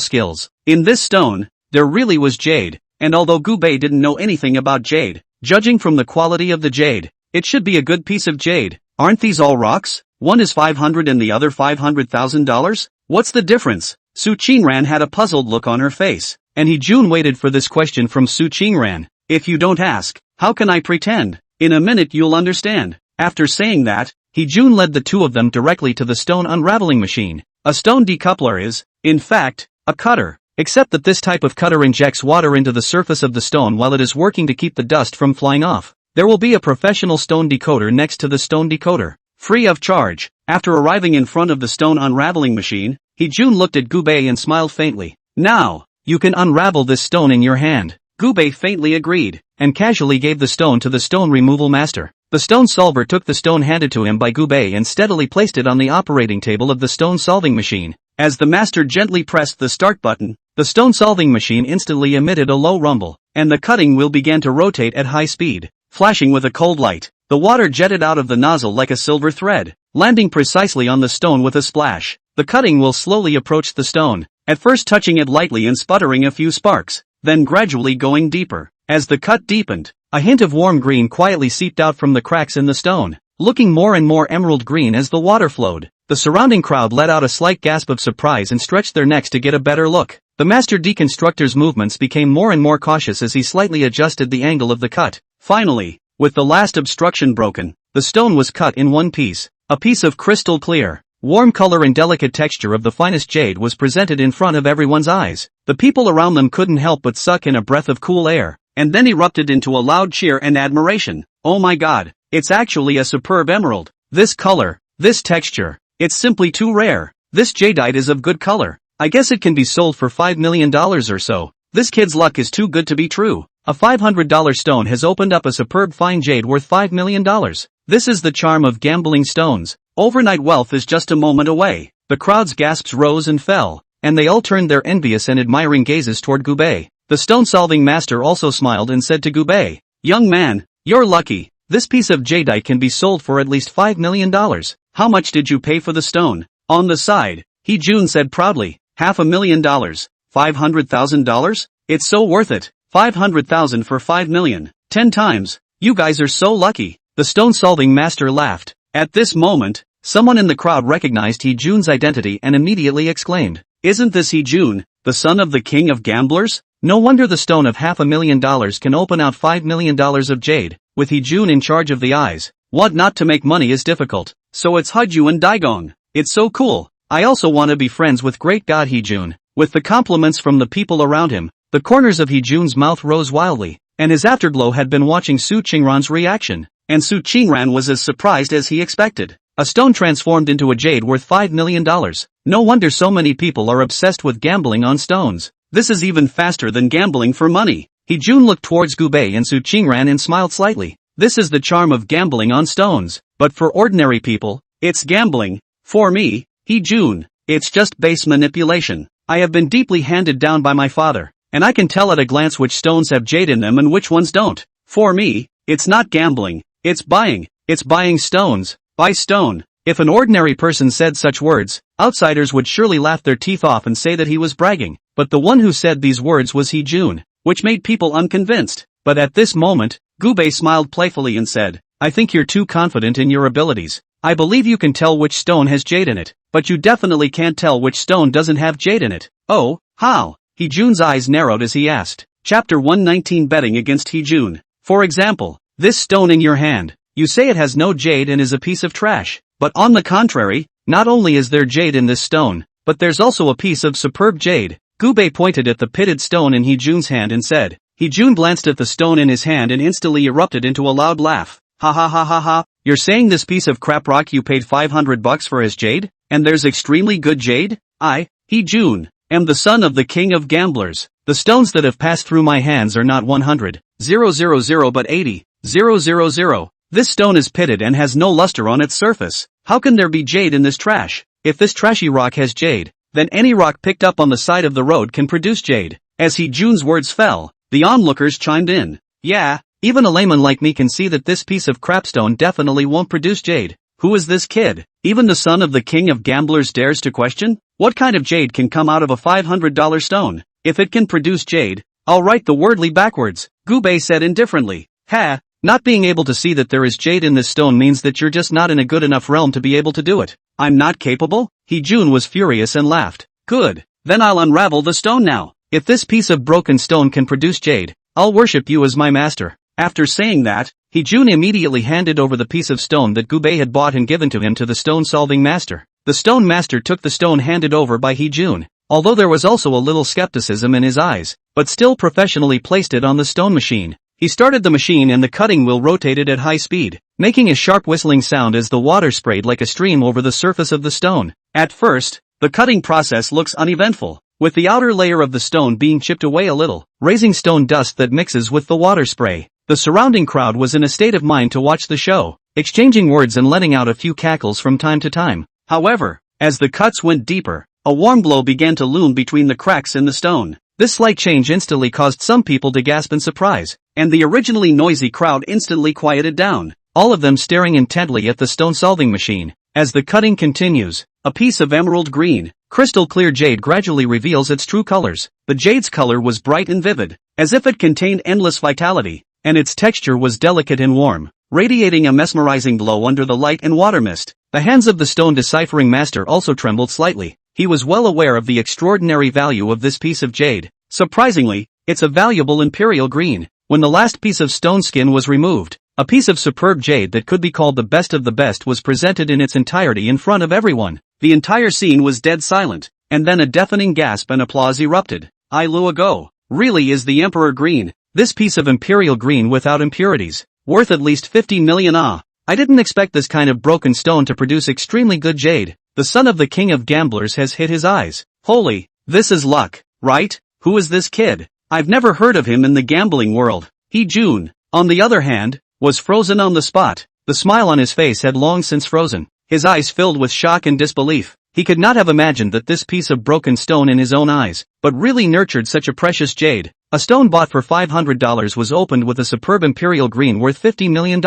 Speaker 1: skills. In this stone, there really was jade, and although Gubei didn't know anything about jade, judging from the quality of the jade, it should be a good piece of jade. Aren't these all rocks? One is $500 and the other $500,000? What's the difference? Su Qingran had a puzzled look on her face, and Hee-jun waited for this question from Su Qingran. If you don't ask, how can I pretend? In a minute you'll understand. After saying that, Hee-jun led the two of them directly to the stone unraveling machine. A stone decoupler is, in fact, a cutter, except that this type of cutter injects water into the surface of the stone while it is working to keep the dust from flying off. There will be a professional stone decoder next to the stone decoder, free of charge. After arriving in front of the stone unraveling machine, Hee-jun looked at Gubei and smiled faintly. Now, you can unravel this stone in your hand. Gubei faintly agreed, and casually gave the stone to the stone removal master. The stone solver took the stone handed to him by Gubei and steadily placed it on the operating table of the stone solving machine. As the master gently pressed the start button, the stone solving machine instantly emitted a low rumble, and the cutting wheel began to rotate at high speed, flashing with a cold light. The water jetted out of the nozzle like a silver thread, landing precisely on the stone with a splash. The cutting wheel slowly approached the stone, at first touching it lightly and sputtering a few sparks, then gradually going deeper. As the cut deepened, a hint of warm green quietly seeped out from the cracks in the stone, looking more and more emerald green as the water flowed. The surrounding crowd let out a slight gasp of surprise and stretched their necks to get a better look. The master deconstructor's movements became more and more cautious as he slightly adjusted the angle of the cut. Finally, with the last obstruction broken, the stone was cut in one piece. A piece of crystal clear, warm color and delicate texture of the finest jade was presented in front of everyone's eyes. The people around them couldn't help but suck in a breath of cool air, and then erupted into a loud cheer and admiration. Oh my god, it's actually a superb emerald. This color, this texture, it's simply too rare. This jadeite is of good color. I guess it can be sold for $5 million or so. This kid's luck is too good to be true. A $500 stone has opened up a superb fine jade worth $5 million. This is the charm of gambling stones. Overnight wealth is just a moment away. The crowd's gasps rose and fell, and they all turned their envious and admiring gazes toward Gubei. The stone-solving master also smiled and said to Gubei, young man, you're lucky. This piece of jadeite can be sold for at least $5 million. How much did you pay for the stone? On the side, Hee-jun said proudly, $500,000. $500,000? It's so worth it. $500,000 for $5 million. 10 times. You guys are so lucky. The stone-solving master laughed. At this moment, someone in the crowd recognized Hee-jun's identity and immediately exclaimed, "Isn't this Hee-jun, the son of the king of gamblers? No wonder the stone of $500,000 can open out $5 million of jade. With Hee-jun in charge of the eyes, what not to make money is difficult. So it's Hee-jun and Daigong. It's so cool. I also want to be friends with great god Hee-jun." With the compliments from the people around him, the corners of Hee-jun's mouth rose wildly, and his afterglow had been watching Su Qingran's reaction, and Su Qingran was as surprised as he expected. A stone transformed into a jade worth $5 million. No wonder so many people are obsessed with gambling on stones. This is even faster than gambling for money. Hee-jun looked towards Gubei and Su Qingran and smiled slightly. This is the charm of gambling on stones. But for ordinary people, it's gambling. For me, Hee-jun, it's just base manipulation. I have been deeply handed down by my father, and I can tell at a glance which stones have jade in them and which ones don't. For me, it's not gambling, it's buying. It's buying stones. Buy stone. If an ordinary person said such words, outsiders would surely laugh their teeth off and say that he was bragging. But the one who said these words was Hee-jun, which made people unconvinced. But at this moment, Gubei smiled playfully and said, "I think you're too confident in your abilities. I believe you can tell which stone has jade in it, but you definitely can't tell which stone doesn't have jade in it." "Oh, how?" Hee-jun's eyes narrowed as he asked. Chapter 119 Betting against Hee-jun. For example, this stone in your hand. You say it has no jade and is a piece of trash. But on the contrary, not only is there jade in this stone, but there's also a piece of superb jade. Gubei pointed at the pitted stone in Hee-jun's hand and said. Hee-jun glanced at the stone in his hand and instantly erupted into a loud laugh. "Ha ha ha ha ha, you're saying this piece of crap rock you paid $500 for has jade? And there's extremely good jade? I, Hee-jun, am the son of the king of gamblers. The stones that have passed through my hands are not 100,000 but 80,000. This stone is pitted and has no luster on its surface. How can there be jade in this trash? If this trashy rock has jade, then any rock picked up on the side of the road can produce jade." As Hee-jun's words fell, the onlookers chimed in. "Yeah, even a layman like me can see that this piece of crapstone definitely won't produce jade. Who is this kid? Even the son of the king of gamblers dares to question? What kind of jade can come out of a $500 stone? If it can produce jade, I'll write the wordly backwards," Gubei said indifferently. "Ha, not being able to see that there is jade in this stone means that you're just not in a good enough realm to be able to do it." "I'm not capable?" Hee-jun was furious and laughed. "Good, then I'll unravel the stone now. If this piece of broken stone can produce jade, I'll worship you as my master." After saying that, Hee-jun immediately handed over the piece of stone that Gubei had bought and given to him to the stone-solving master. The stone master took the stone handed over by Hee-jun, although there was also a little skepticism in his eyes, but still professionally placed it on the stone machine. He started the machine and the cutting wheel rotated at high speed, making a sharp whistling sound as the water sprayed like a stream over the surface of the stone. At first, the cutting process looks uneventful, with the outer layer of the stone being chipped away a little, raising stone dust that mixes with the water spray. The surrounding crowd was in a state of mind to watch the show, exchanging words and letting out a few cackles from time to time. However, as the cuts went deeper, a warm glow began to loom between the cracks in the stone. This slight change instantly caused some people to gasp in surprise, and the originally noisy crowd instantly quieted down, all of them staring intently at the stone-solving machine. As the cutting continues, a piece of emerald green, crystal-clear jade gradually reveals its true colors. The jade's color was bright and vivid, as if it contained endless vitality, and its texture was delicate and warm, radiating a mesmerizing glow under the light and water mist. The hands of the stone deciphering master also trembled slightly. He was well aware of the extraordinary value of this piece of jade. Surprisingly, it's a valuable imperial green. When the last piece of stone skin was removed, a piece of superb jade that could be called the best of the best was presented in its entirety in front of everyone. The entire scene was dead silent, and then a deafening gasp and applause erupted. "I Lua go, really is the emperor green. This piece of imperial green without impurities, worth at least 50 million ah. I didn't expect this kind of broken stone to produce extremely good jade. The son of the king of gamblers has hit his eyes. Holy, this is luck, right? Who is this kid? I've never heard of him in the gambling world." Hee-jun, on the other hand, was frozen on the spot. The smile on his face had long since frozen. His eyes filled with shock and disbelief. He could not have imagined that this piece of broken stone in his own eyes, but really nurtured such a precious jade. A stone bought for $500 was opened with a superb imperial green worth $50 million.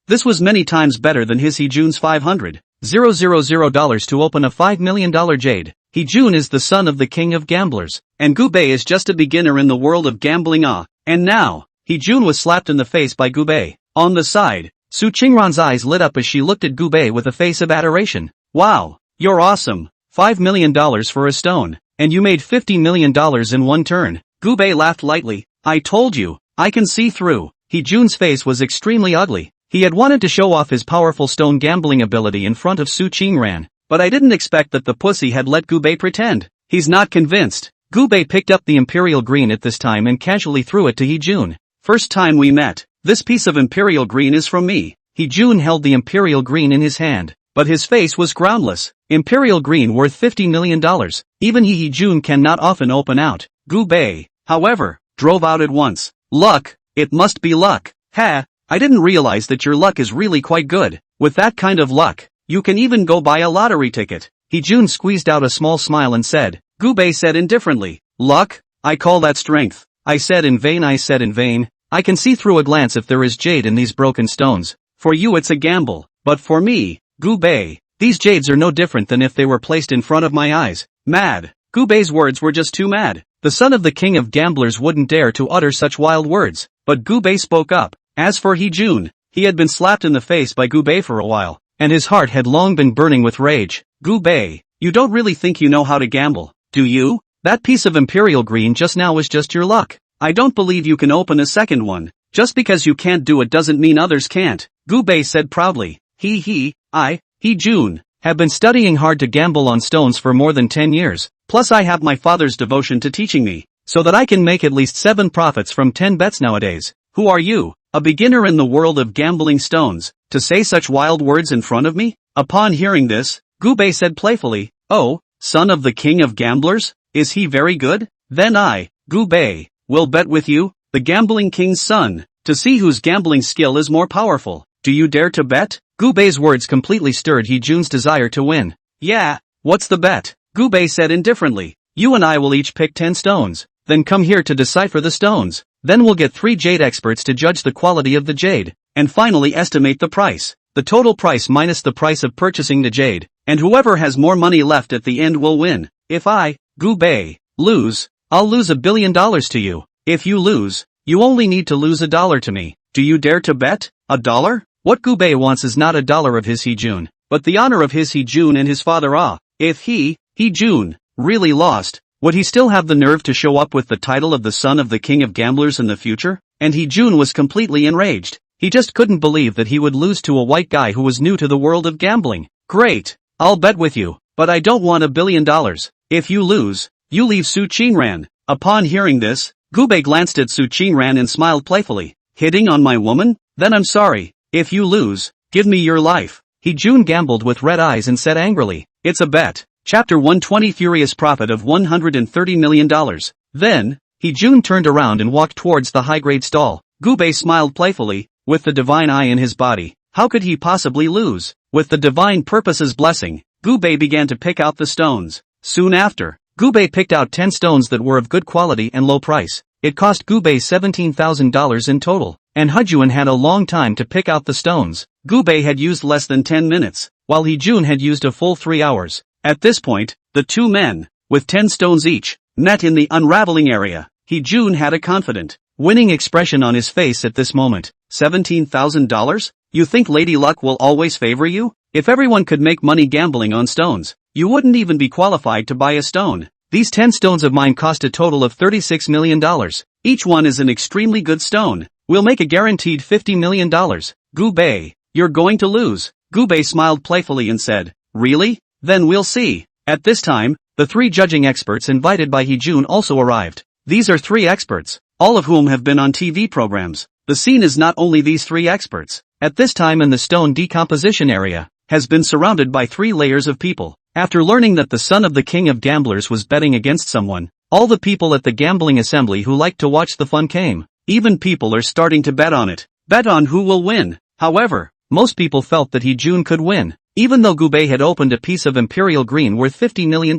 Speaker 1: This was many times better than his Hee-jun's $500,000 to open a $5 million jade. Hee-jun is the son of the king of gamblers, and Gubei is just a beginner in the world of gambling ah. And now, Hee-jun was slapped in the face by Gubei. On the side, Su Qingran's eyes lit up as she looked at Gubei with a face of adoration. Wow, you're awesome. $5 million for a stone, and you made $50 million in one turn. Gubei laughed lightly. I told you, I can see through. Hee-jun's face was extremely ugly. He had wanted to show off his powerful stone gambling ability in front of Su Qingran, but I didn't expect that the pussy had let Gubei pretend. He's not convinced. Gubei picked up the imperial green at this time and casually threw it to Hee-jun. First time we met. This piece of imperial green is from me. Hee-jun held the imperial green in his hand, but his face was groundless. Imperial green worth $50 million. Even Hee-jun cannot often open out. Gubei, however, drove out at once. Luck, it must be luck. Ha, I didn't realize that your luck is really quite good. With that kind of luck, you can even go buy a lottery ticket. Hee-jun squeezed out a small smile and said. Gubei said indifferently. Luck? I call that strength. I said in vain. I can see through a glance if there is jade in these broken stones. For you it's a gamble, but for me, Gubei, these jades are no different than if they were placed in front of my eyes. Mad. Gubei's words were just too mad. The son of the king of gamblers wouldn't dare to utter such wild words, but Gubei spoke up. As for Hee-jun, he had been slapped in the face by Gubei for a while, and his heart had long been burning with rage. Gubei, you don't really think you know how to gamble, do you? That piece of imperial green just now was just your luck. I don't believe you can open a second one. Just because you can't do it doesn't mean others can't, Gubei said proudly. Hee-jun, have been studying hard to gamble on stones for more than 10 years, plus I have my father's devotion to teaching me, so that I can make at least 7 profits from 10 bets nowadays. Who are you, a beginner in the world of gambling stones, to say such wild words in front of me? Upon hearing this, Gubei said playfully, oh, son of the king of gamblers, is he very good? Then I, Gubei, will bet with you, the gambling king's son, to see whose gambling skill is more powerful. Do you dare to bet? Gubei's words completely stirred Hee-jun's desire to win. Yeah, what's the bet? Gubei said indifferently. You and I will each pick 10 stones, then come here to decipher the stones. Then we'll get 3 jade experts to judge the quality of the jade, and finally estimate the price. The total price minus the price of purchasing the jade, and whoever has more money left at the end will win. If I, Gubei, lose, I'll lose $1 billion to you. If you lose, you only need to lose $1 to me. Do you dare to bet? $1? What Gubei wants is not $1 of his Hee-jun, but the honor of his Hee-jun and his father. If Hee-jun, really lost, would he still have the nerve to show up with the title of the son of the king of gamblers in the future? And Hee-jun was completely enraged. He just couldn't believe that he would lose to a white guy who was new to the world of gambling. Great, I'll bet with you, but I don't want $1 billion. If you lose, you leave Su Qingran. Upon hearing this, Gubei glanced at Su Qingran and smiled playfully. Hitting on my woman? Then I'm sorry. If you lose, give me your life. Hee-jun gambled with red eyes and said angrily. It's a bet. Chapter 120 Furious profit of $130 million. Then, Hee-jun turned around and walked towards the high-grade stall. Gubei smiled playfully, with the divine eye in his body. How could he possibly lose? With the divine purpose's blessing, Gubei began to pick out the stones. Soon after, Gubei picked out 10 stones that were of good quality and low price. It cost Gubei $17,000 in total, and Hee-jun had a long time to pick out the stones. Gubei had used less than 10 minutes, while Hee-jun had used a full 3 hours. At this point, the two men, with 10 stones each, met in the unraveling area. Hee-jun had a confident, winning expression on his face at this moment. $17,000? You think Lady Luck will always favor you? If everyone could make money gambling on stones, you wouldn't even be qualified to buy a stone. These 10 stones of mine cost a total of $36 million. Each one is an extremely good stone. We'll make a guaranteed $50 million. Gubei, you're going to lose. Gubei smiled playfully and said, really? Then we'll see. At this time, the 3 judging experts invited by Hee-jun also arrived. These are 3 experts, all of whom have been on TV programs. The scene is not only these 3 experts. At this time in the stone decomposition area, has been surrounded by 3 layers of people. After learning that the son of the king of gamblers was betting against someone, all the people at the gambling assembly who liked to watch the fun came. Even people are starting to bet on it. Bet on who will win. However, most people felt that Hee-jun could win. Even though Gubei had opened a piece of imperial green worth $50 million,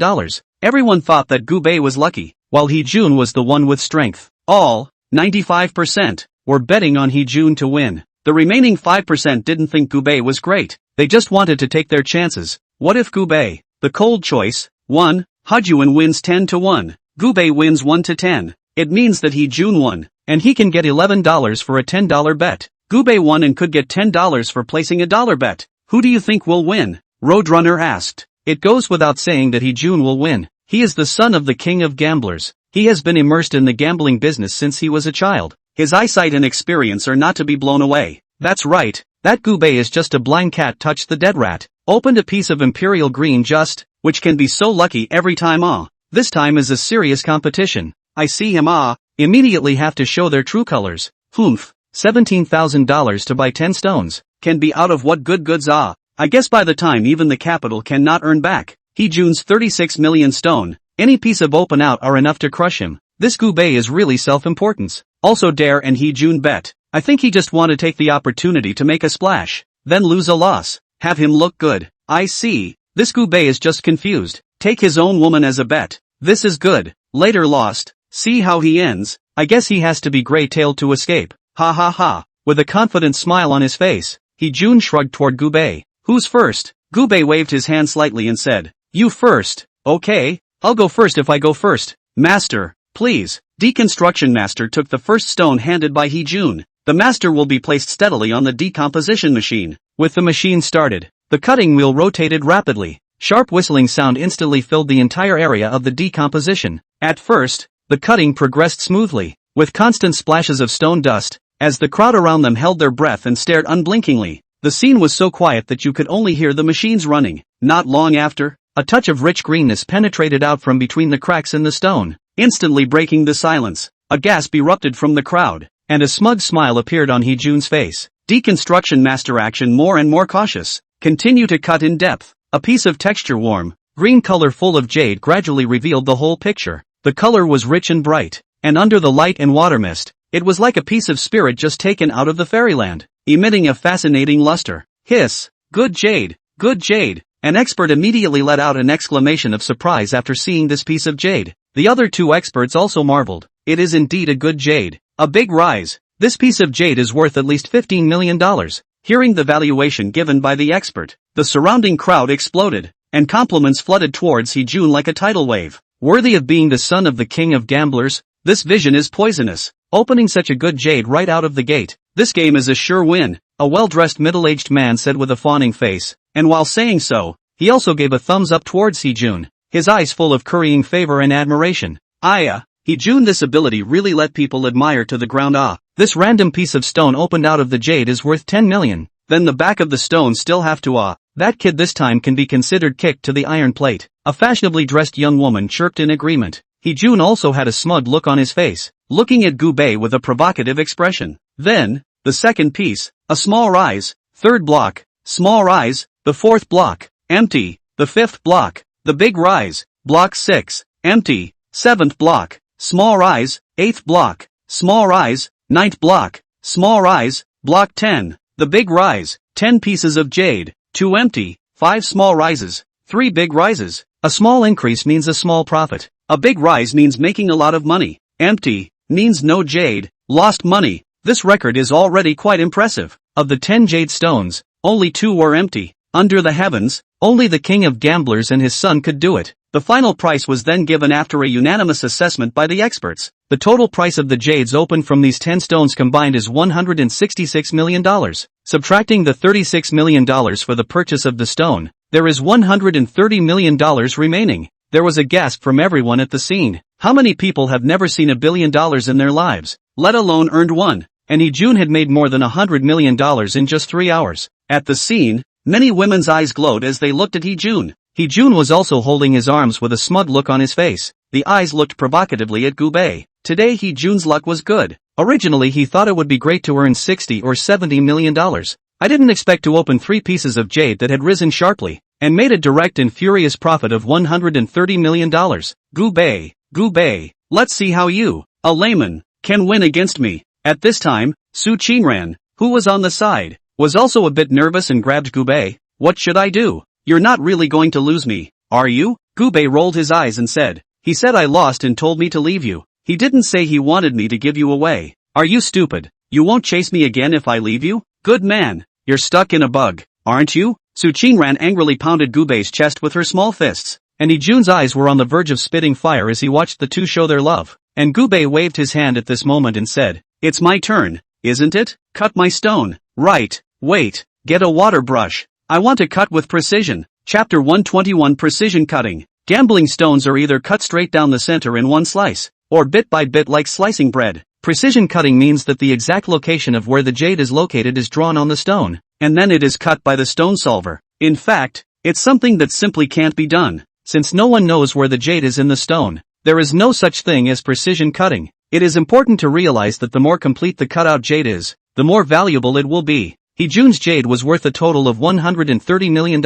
Speaker 1: everyone thought that Gubei was lucky, while Hee-jun was the one with strength. All, 95%, were betting on Hee-jun to win. The remaining 5% didn't think Gubei was great. They just wanted to take their chances. What if Gubei, the cold choice, won? Hee-jun wins 10-1. Gubei wins 1-10. It means that Hee-jun won. and he can get $11 for a $10 bet. Gubei won and could get $10 for placing a dollar bet. Who do you think will win? Roadrunner asked. It goes without saying that Hee-jun will win. He is the son of the king of gamblers. He has been immersed in the gambling business since he was a child. His eyesight and experience are not to be blown away. That's right, that Gubei is just a blind cat touched the dead rat. Opened a piece of imperial green just, which can be so lucky every time. This time is a serious competition. I see him immediately have to show their true colors. Humph, $17,000 to buy 10 stones, can be out of what goods. I guess by the time even the capital cannot earn back. Hee-jun's 36 million stone, any piece of open out are enough to crush him. This Gubei is really self-importance. Also Dare and Hee-jun bet. I think he just want to take the opportunity to make a splash, then lose a loss, have him look good. I see, this Gubei is just confused. Take his own woman as a bet. This is good. Later lost. See how he ends. I guess he has to be gray-tailed to escape. Ha ha ha. With a confident smile on his face, Hee-jun shrugged toward Gubei. Who's first? Gubei waved his hand slightly and said, You first. Okay, I'll go first if I go first. Master, please. Deconstruction Master took the first stone handed by Hee-jun. The master will be placed steadily on the decomposition machine. With the machine started, the cutting wheel rotated rapidly. Sharp whistling sound instantly filled the entire area of the decomposition. At first, the cutting progressed smoothly, with constant splashes of stone dust, as the crowd around them held their breath and stared unblinkingly. The scene was so quiet that you could only hear the machines running. Not long after, a touch of rich greenness penetrated out from between the cracks in the stone, instantly breaking the silence. A gasp erupted from the crowd, and a smug smile appeared on Hee-jun's face. Deconstruction Master action more and more cautious. Continue to cut in depth. A piece of texture warm, green color full of jade gradually revealed the whole picture. The color was rich and bright, and under the light and water mist, it was like a piece of spirit just taken out of the fairyland, emitting a fascinating luster. Hiss! Good jade! Good jade! An expert immediately let out an exclamation of surprise after seeing this piece of jade. The other two experts also marveled. It is indeed a good jade. A big rise. This piece of jade is worth at least $15 million. Hearing the valuation given by the expert, the surrounding crowd exploded, and compliments flooded towards Hee-jun like a tidal wave. Worthy of being the son of the king of gamblers, this vision is poisonous. Opening such a good jade right out of the gate. This game is a sure win, a well-dressed middle-aged man said with a fawning face, and while saying so, he also gave a thumbs up towards Hee-jun, his eyes full of currying favor and admiration. Hee-jun, this ability really let people admire to the ground. This random piece of stone opened out of the jade is worth 10 million. Then the back of the stone still have to that kid this time can be considered kicked to the iron plate. A fashionably dressed young woman chirped in agreement. Hee-jun also had a smug look on his face, looking at Gubei with a provocative expression. Then, the second piece, a small rise, third block, small rise, the fourth block, empty, the fifth block, the big rise, block 6, empty, seventh block, small rise, eighth block, small rise, ninth block, small rise, block 10, the big rise, 10 pieces of jade, 2 empty, 5 small rises, 3 big rises. A small increase means a small profit. A big rise means making a lot of money. Empty means no jade, lost money. This record is already quite impressive. Of the 10 jade stones, only 2 were empty. Under the heavens, only the king of gamblers and his son could do it. The final price was then given after a unanimous assessment by the experts. The total price of the jades opened from these 10 stones combined is $166 million. Subtracting the $36 million for the purchase of the stone, there is $130 million remaining. There was a gasp from everyone at the scene. How many people have never seen $1 billion in their lives, let alone earned one? And Hee-jun had made more than $100 million in just 3 hours. At the scene, many women's eyes glowed as they looked at Hee-jun. Hee-jun was also holding his arms with a smug look on his face. The eyes looked provocatively at Gubei. Today Hee-jun's luck was good. Originally he thought it would be great to earn $60 or $70 million. I didn't expect to open 3 pieces of jade that had risen sharply, and made a direct and furious profit of $130 million. Gubei, let's see how you, a layman, can win against me. At this time, Su Qingran, who was on the side, was also a bit nervous and grabbed Gubei. What should I do? You're not really going to lose me, are you? Gubei rolled his eyes and said, he said I lost and told me to leave you. He didn't say he wanted me to give you away. Are you stupid? You won't chase me again if I leave you? Good man, you're stuck in a bug, aren't you? Su Qingran angrily pounded Gubei's chest with her small fists, and Hee-jun's eyes were on the verge of spitting fire as he watched the two show their love. and Gubei waved his hand at this moment and said, "It's my turn, isn't it? Cut my stone." "Right, wait, get a water brush. I want to cut with precision." Chapter 121 Precision Cutting. Gambling stones are either cut straight down the center in one slice, or bit by bit like slicing bread. Precision cutting means that the exact location of where the jade is located is drawn on the stone, and then it is cut by the stone solver. In fact, it's something that simply can't be done, since no one knows where the jade is in the stone. There is no such thing as precision cutting. It is important to realize that the more complete the cutout jade is, the more valuable it will be. Heejun's jade was worth a total of $130 million,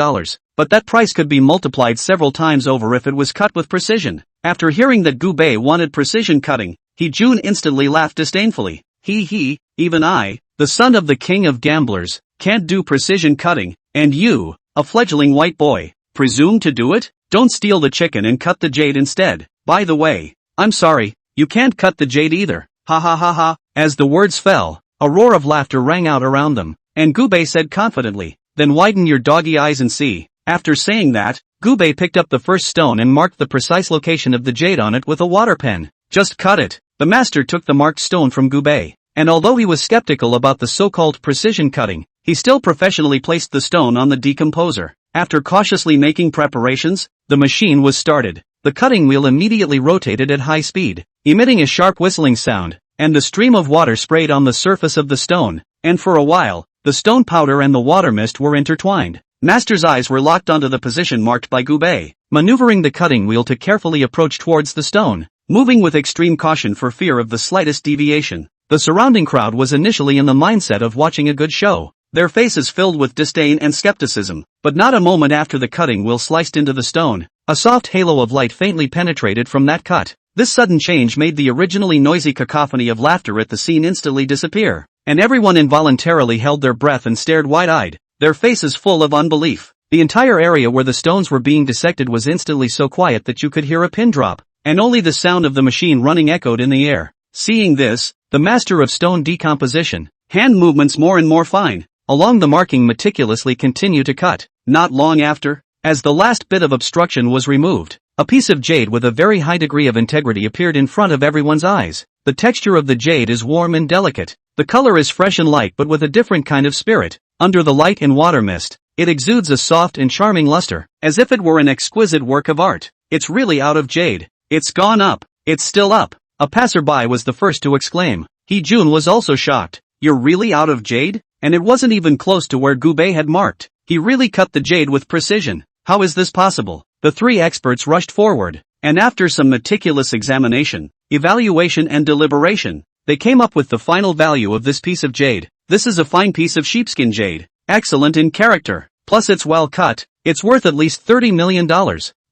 Speaker 1: but that price could be multiplied several times over if it was cut with precision. After hearing that Gubei wanted precision cutting, Heejun instantly laughed disdainfully. He, even I, the son of the king of gamblers, can't do precision cutting, and you, a fledgling white boy, presume to do it? Don't steal the chicken and cut the jade instead. By the way, I'm sorry, you can't cut the jade either. Ha ha ha ha. As the words fell, a roar of laughter rang out around them, and Gubei said confidently, "Then widen your doggy eyes and see." After saying that, Gubei picked up the first stone and marked the precise location of the jade on it with a water pen. "Just cut it." The master took the marked stone from Gubei, and although he was skeptical about the so-called precision cutting, he still professionally placed the stone on the decomposer. After cautiously making preparations, the machine was started. The cutting wheel immediately rotated at high speed, emitting a sharp whistling sound, and the stream of water sprayed on the surface of the stone, and for a while, the stone powder and the water mist were intertwined. Master's eyes were locked onto the position marked by Gubei, maneuvering the cutting wheel to carefully approach towards the stone, moving with extreme caution for fear of the slightest deviation. The surrounding crowd was initially in the mindset of watching a good show, their faces filled with disdain and skepticism, but not a moment after the cutting wheel sliced into the stone, a soft halo of light faintly penetrated from that cut. This sudden change made the originally noisy cacophony of laughter at the scene instantly disappear, and everyone involuntarily held their breath and stared wide-eyed, their faces full of unbelief. The entire area where the stones were being dissected was instantly so quiet that you could hear a pin drop, and only the sound of the machine running echoed in the air. Seeing this, the master of stone decomposition, hand movements more and more fine, along the marking meticulously continued to cut. Not long after, as the last bit of obstruction was removed, a piece of jade with a very high degree of integrity appeared in front of everyone's eyes. The texture of the jade is warm and delicate. The color is fresh and light but with a different kind of spirit. Under the light and water mist, it exudes a soft and charming luster, as if it were an exquisite work of art. "It's really out of jade. It's gone up. It's still up." A passerby was the first to exclaim. Heejun was also shocked. "You're really out of jade? And it wasn't even close to where Gubei had marked. He really cut the jade with precision. How is this possible?" The three experts rushed forward, and after some meticulous examination, evaluation and deliberation, they came up with the final value of this piece of jade. "This is a fine piece of sheepskin jade, excellent in character, plus it's well cut, it's worth at least $30 million.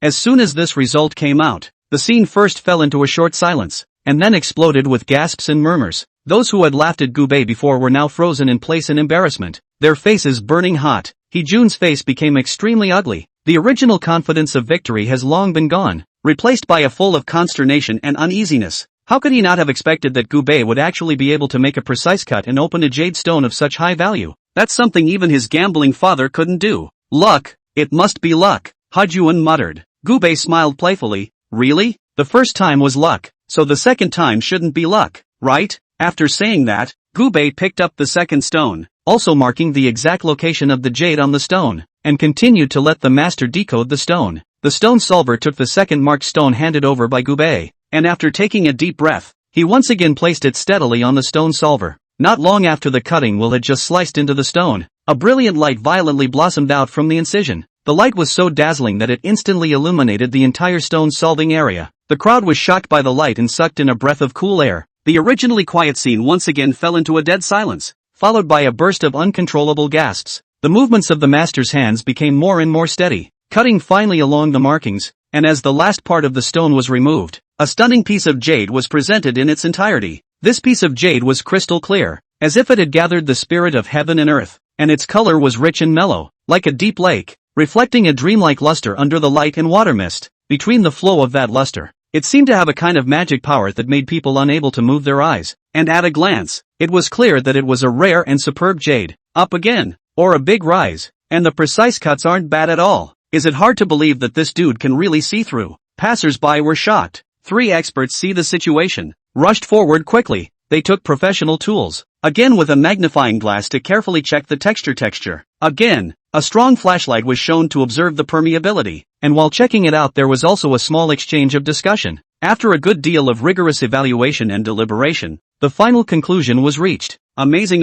Speaker 1: As soon as this result came out, the scene first fell into a short silence, and then exploded with gasps and murmurs. Those who had laughed at Gubei before were now frozen in place in embarrassment, their faces burning hot. Heejun's face became extremely ugly. The original confidence of victory has long been gone, replaced by a full of consternation and uneasiness. How could he not have expected that Gubei would actually be able to make a precise cut and open a jade stone of such high value? That's something even his gambling father couldn't do. "Luck, it must be luck," Heejun muttered. Gubei smiled playfully. "Really? The first time was luck, so the second time shouldn't be luck, right?" After saying that, Gubei picked up the second stone, also marking the exact location of the jade on the stone, and continued to let the master decode the stone. The stone solver took the second marked stone handed over by Gubei, and after taking a deep breath, he once again placed it steadily on the stone solver. Not long after the cutting wheel had just sliced into the stone, a brilliant light violently blossomed out from the incision. The light was so dazzling that it instantly illuminated the entire stone-solving area. The crowd was shocked by the light and sucked in a breath of cool air. The originally quiet scene once again fell into a dead silence, followed by a burst of uncontrollable gasps. The movements of the master's hands became more and more steady, cutting finely along the markings, and as the last part of the stone was removed, a stunning piece of jade was presented in its entirety. This piece of jade was crystal clear, as if it had gathered the spirit of heaven and earth, and its color was rich and mellow, like a deep lake, reflecting a dreamlike luster under the light and water mist. Between the flow of that luster, it seemed to have a kind of magic power that made people unable to move their eyes, and at a glance, it was clear that it was a rare and superb jade. Up again, or a big rise, and the precise cuts aren't bad at all. Is it hard to believe that this dude can really see through? Passers-by were shocked. Three experts see the situation, rushed forward quickly. They took professional tools, again with a magnifying glass to carefully check the texture. Again, a strong flashlight was shown to observe the permeability, and while checking it out there was also a small exchange of discussion. After a good deal of rigorous evaluation and deliberation, the final conclusion was reached. Amazing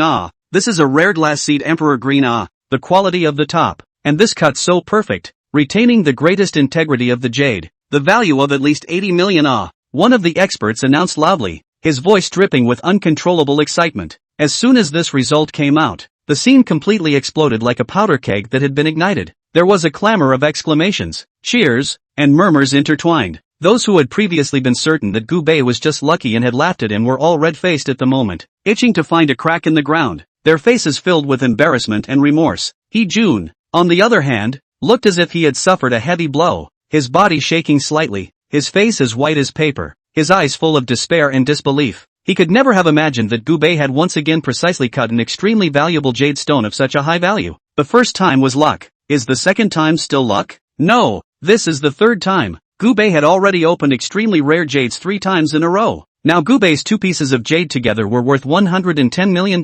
Speaker 1: this is a rare glass seed Emperor Green the quality of the top, and this cut so perfect, retaining the greatest integrity of the jade, the value of at least 80 million one of the experts announced loudly, his voice dripping with uncontrollable excitement. As soon as this result came out, the scene completely exploded like a powder keg that had been ignited. There was a clamor of exclamations, cheers, and murmurs intertwined. Those who had previously been certain that Gubei was just lucky and had laughed at him were all red-faced at the moment, itching to find a crack in the ground, their faces filled with embarrassment and remorse. Jun, on the other hand, looked as if he had suffered a heavy blow, his body shaking slightly, his face as white as paper, his eyes full of despair and disbelief. He could never have imagined that Gubei had once again precisely cut an extremely valuable jade stone of such a high value. The first time was luck. Is the second time still luck? No, this is the third time. Gubei had already opened extremely rare jades 3 times in a row. Now Gubei's 2 pieces of jade together were worth $110 million.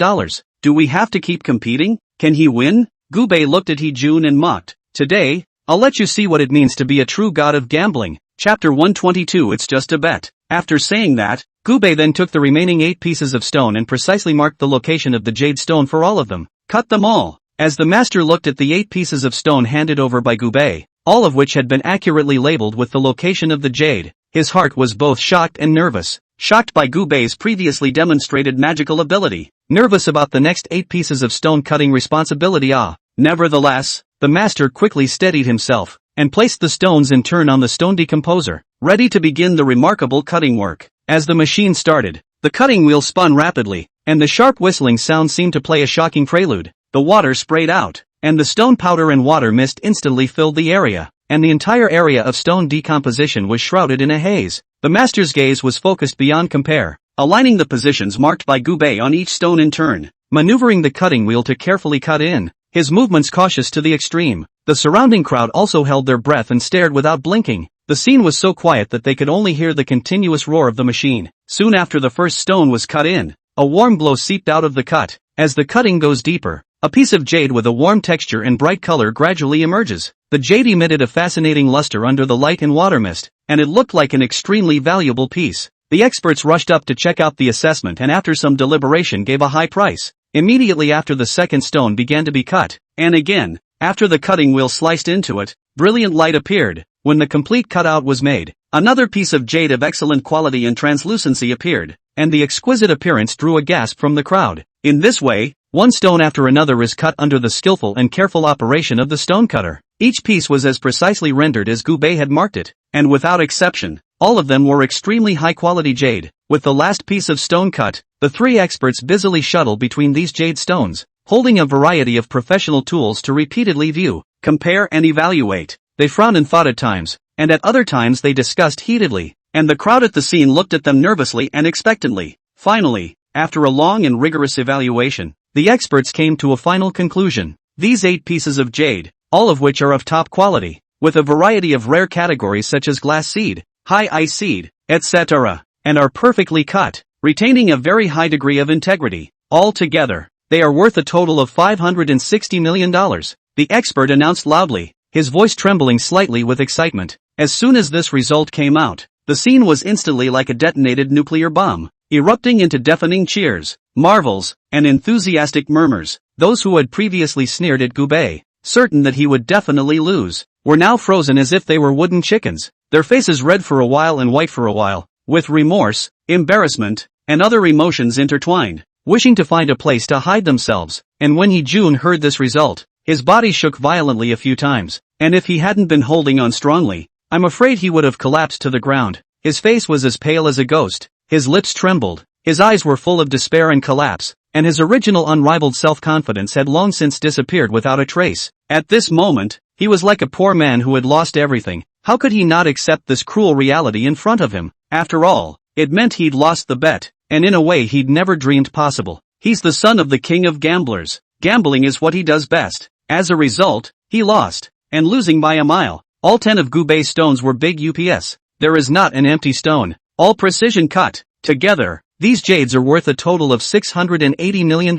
Speaker 1: Do we have to keep competing? Can he win? Gubei looked at Jun and mocked. Today, I'll let you see what it means to be a true god of gambling. Chapter 122 It's just a bet. After saying that, Gubei then took the remaining 8 pieces of stone and precisely marked the location of the jade stone for all of them. Cut them all. As the master looked at the 8 pieces of stone handed over by Gubei, all of which had been accurately labeled with the location of the jade, his heart was both shocked and nervous. Shocked by Gubei's previously demonstrated magical ability, nervous about the next 8 pieces of stone cutting responsibility. Nevertheless, the master quickly steadied himself, and placed the stones in turn on the stone decomposer, ready to begin the remarkable cutting work. As the machine started, the cutting wheel spun rapidly, and the sharp whistling sound seemed to play a shocking prelude. The water sprayed out, and the stone powder and water mist instantly filled the area, and the entire area of stone decomposition was shrouded in a haze. The master's gaze was focused beyond compare, aligning the positions marked by Gubei on each stone in turn, maneuvering the cutting wheel to carefully cut in, his movements cautious to the extreme. The surrounding crowd also held their breath and stared without blinking. The scene was so quiet that they could only hear the continuous roar of the machine. Soon after the first stone was cut in, a warm glow seeped out of the cut. As the cutting goes deeper, a piece of jade with a warm texture and bright color gradually emerges. The jade emitted a fascinating luster under the light and water mist, and it looked like an extremely valuable piece. The experts rushed up to check out the assessment and after some deliberation gave a high price. Immediately after the second stone began to be cut, and again, after the cutting wheel sliced into it, brilliant light appeared. When the complete cutout was made, another piece of jade of excellent quality and translucency appeared, and the exquisite appearance drew a gasp from the crowd. In this way, one stone after another is cut under the skillful and careful operation of the stonecutter. Each piece was as precisely rendered as Gubei had marked it, and without exception, all of them were extremely high-quality jade. With the last piece of stone cut, the 3 experts busily shuttled between these jade stones, holding a variety of professional tools to repeatedly view, compare and evaluate. They frowned and thought at times, and at other times they discussed heatedly, and the crowd at the scene looked at them nervously and expectantly. Finally, after a long and rigorous evaluation, the experts came to a final conclusion. These 8 pieces of jade, all of which are of top quality, with a variety of rare categories such as glass seed, high ice seed, etc., and are perfectly cut, retaining a very high degree of integrity. Altogether, they are worth a total of $560 million, the expert announced loudly, his voice trembling slightly with excitement. As soon as this result came out, the scene was instantly like a detonated nuclear bomb, erupting into deafening cheers, marvels, and enthusiastic murmurs. Those who had previously sneered at Gubei, certain that he would definitely lose, were now frozen as if they were wooden chickens, their faces red for a while and white for a while, with remorse, embarrassment, and other emotions intertwined, wishing to find a place to hide themselves. And when Jun heard this result, his body shook violently a few times, and if he hadn't been holding on strongly, I'm afraid he would have collapsed to the ground. His face was as pale as a ghost, his lips trembled, his eyes were full of despair and collapse, and his original unrivaled self-confidence had long since disappeared without a trace. At this moment, he was like a poor man who had lost everything. How could he not accept this cruel reality in front of him? After all, it meant he'd lost the bet, and in a way he'd never dreamed possible. He's the son of the king of gamblers. Gambling is what he does best. As a result, he lost, and losing by a mile. All 10 of Gubei's stones were big UPS. There is not an empty stone. All precision cut. Together, these jades are worth a total of $680 million.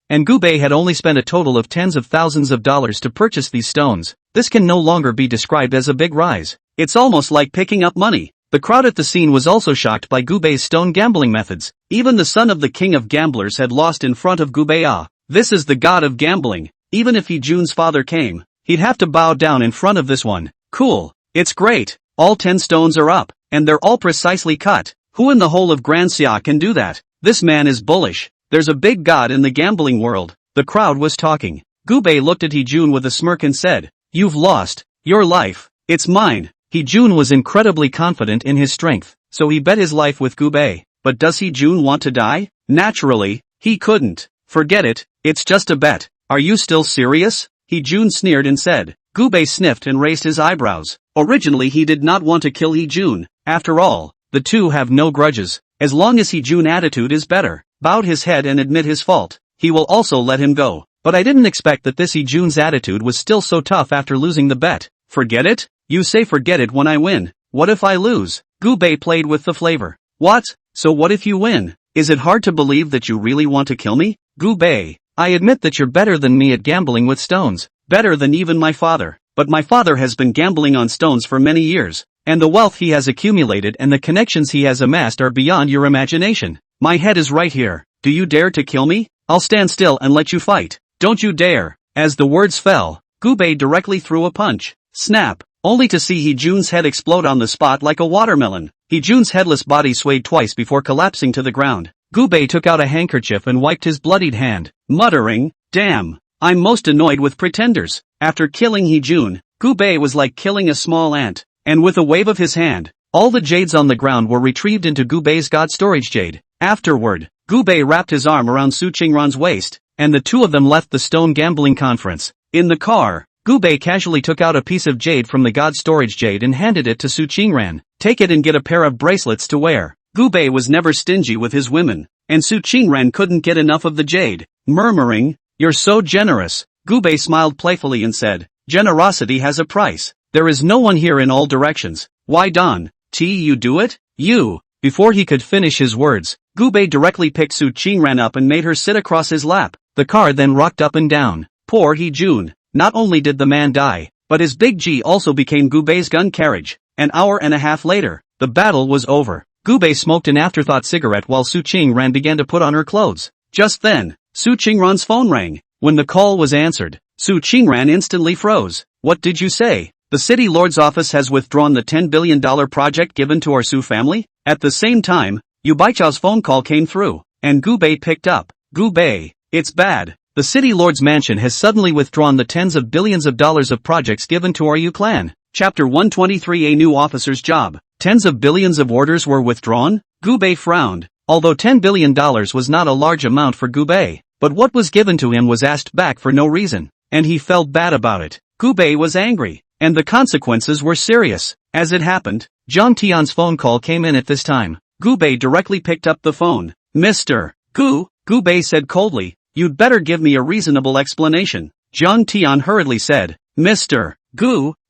Speaker 1: And Gubei had only spent a total of tens of thousands of dollars to purchase these stones. This can no longer be described as a big rise. It's almost like picking up money. The crowd at the scene was also shocked by Gubei's stone gambling methods. Even the son of the king of gamblers had lost in front of Gubei. This is the god of gambling. Even if Heejun's father came, he'd have to bow down in front of this one. Cool. It's great. All 10 stones are up, and they're all precisely cut. Who in the whole of Grand Xia can do that? This man is bullish. There's a big god in the gambling world. The crowd was talking. Gubei looked at Heejun with a smirk and said, "You've lost. Your life. It's mine." Heejun was incredibly confident in his strength, so he bet his life with Gubei. But does Heejun want to die? Naturally, he couldn't. Forget it, it's just a bet. Are you still serious? Heejun sneered and said. Gubei sniffed and raised his eyebrows. Originally he did not want to kill Heejun. After all, the two have no grudges. As long as Heejun's attitude is better, bowed his head and admit his fault, he will also let him go. But I didn't expect that this Heejun's attitude was still so tough after losing the bet. Forget it? You say forget it when I win. What if I lose? Gubei played with the flavor. What? So what if you win? Is it hard to believe that you really want to kill me? Gubei, I admit that you're better than me at gambling with stones. Better than even my father. But my father has been gambling on stones for many years. And the wealth he has accumulated and the connections he has amassed are beyond your imagination. My head is right here. Do you dare to kill me? I'll stand still and let you fight. Don't you dare. As the words fell, Gubei directly threw a punch. Snap. Only to see Heejun's head explode on the spot like a watermelon. Heejun's headless body swayed twice before collapsing to the ground. Gubei took out a handkerchief and wiped his bloodied hand, muttering, "Damn, I'm most annoyed with pretenders." After killing Heejun, Gubei was like killing a small ant, and with a wave of his hand, all the jades on the ground were retrieved into Gubei's god storage jade. Afterward, Gubei wrapped his arm around Su Qingran's waist, and the two of them left the stone gambling conference. In the car, Gubei casually took out a piece of jade from the god storage jade and handed it to Su Qingran. Take it and get a pair of bracelets to wear. Gubei was never stingy with his women, and Su Qingran couldn't get enough of the jade. Murmuring, "You're so generous." Gubei smiled playfully and said, "Generosity has a price. There is no one here in all directions. Why Don? You do it? You." Before he could finish his words, Gubei directly picked Su Qingran up and made her sit across his lap. The car then rocked up and down. Poor Heejun. Not only did the man die, but his big G also became Gubei's gun carriage. An hour and a half later, the battle was over. Gubei smoked an afterthought cigarette while Su Qingran began to put on her clothes. Just then, Su Qingran's phone rang. When the call was answered, Su Qingran instantly froze. "What did you say?" "The city lord's office has withdrawn the $10 billion project given to our Su family." At the same time, Yu Baichao's phone call came through, and Gubei picked up. "Gubei, it's bad. The city lord's mansion has suddenly withdrawn the tens of billions of dollars of projects given to our Yu clan." Chapter 123 A new officer's job. Tens of billions of orders were withdrawn? Gubei frowned. Although $10 billion was not a large amount for Gubei, but what was given to him was asked back for no reason, and he felt bad about it. Gubei was angry, and the consequences were serious. As it happened, Zhang Tian's phone call came in at this time. Gubei directly picked up the phone. "Mr. Gubei said coldly, "You'd better give me a reasonable explanation." Zhang Tian hurriedly said, "Mr.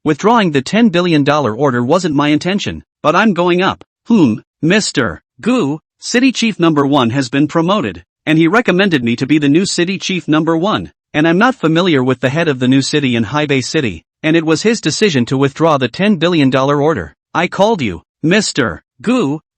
Speaker 1: Withdrawing the $10 billion order wasn't my intention, but I'm going up." Mr. City Chief Number 1 has been promoted, and he recommended me to be the new City Chief Number 1, and I'm not familiar with the head of the new city in Hebei City, and it was his decision to withdraw the $10 billion order. I called you, Mr.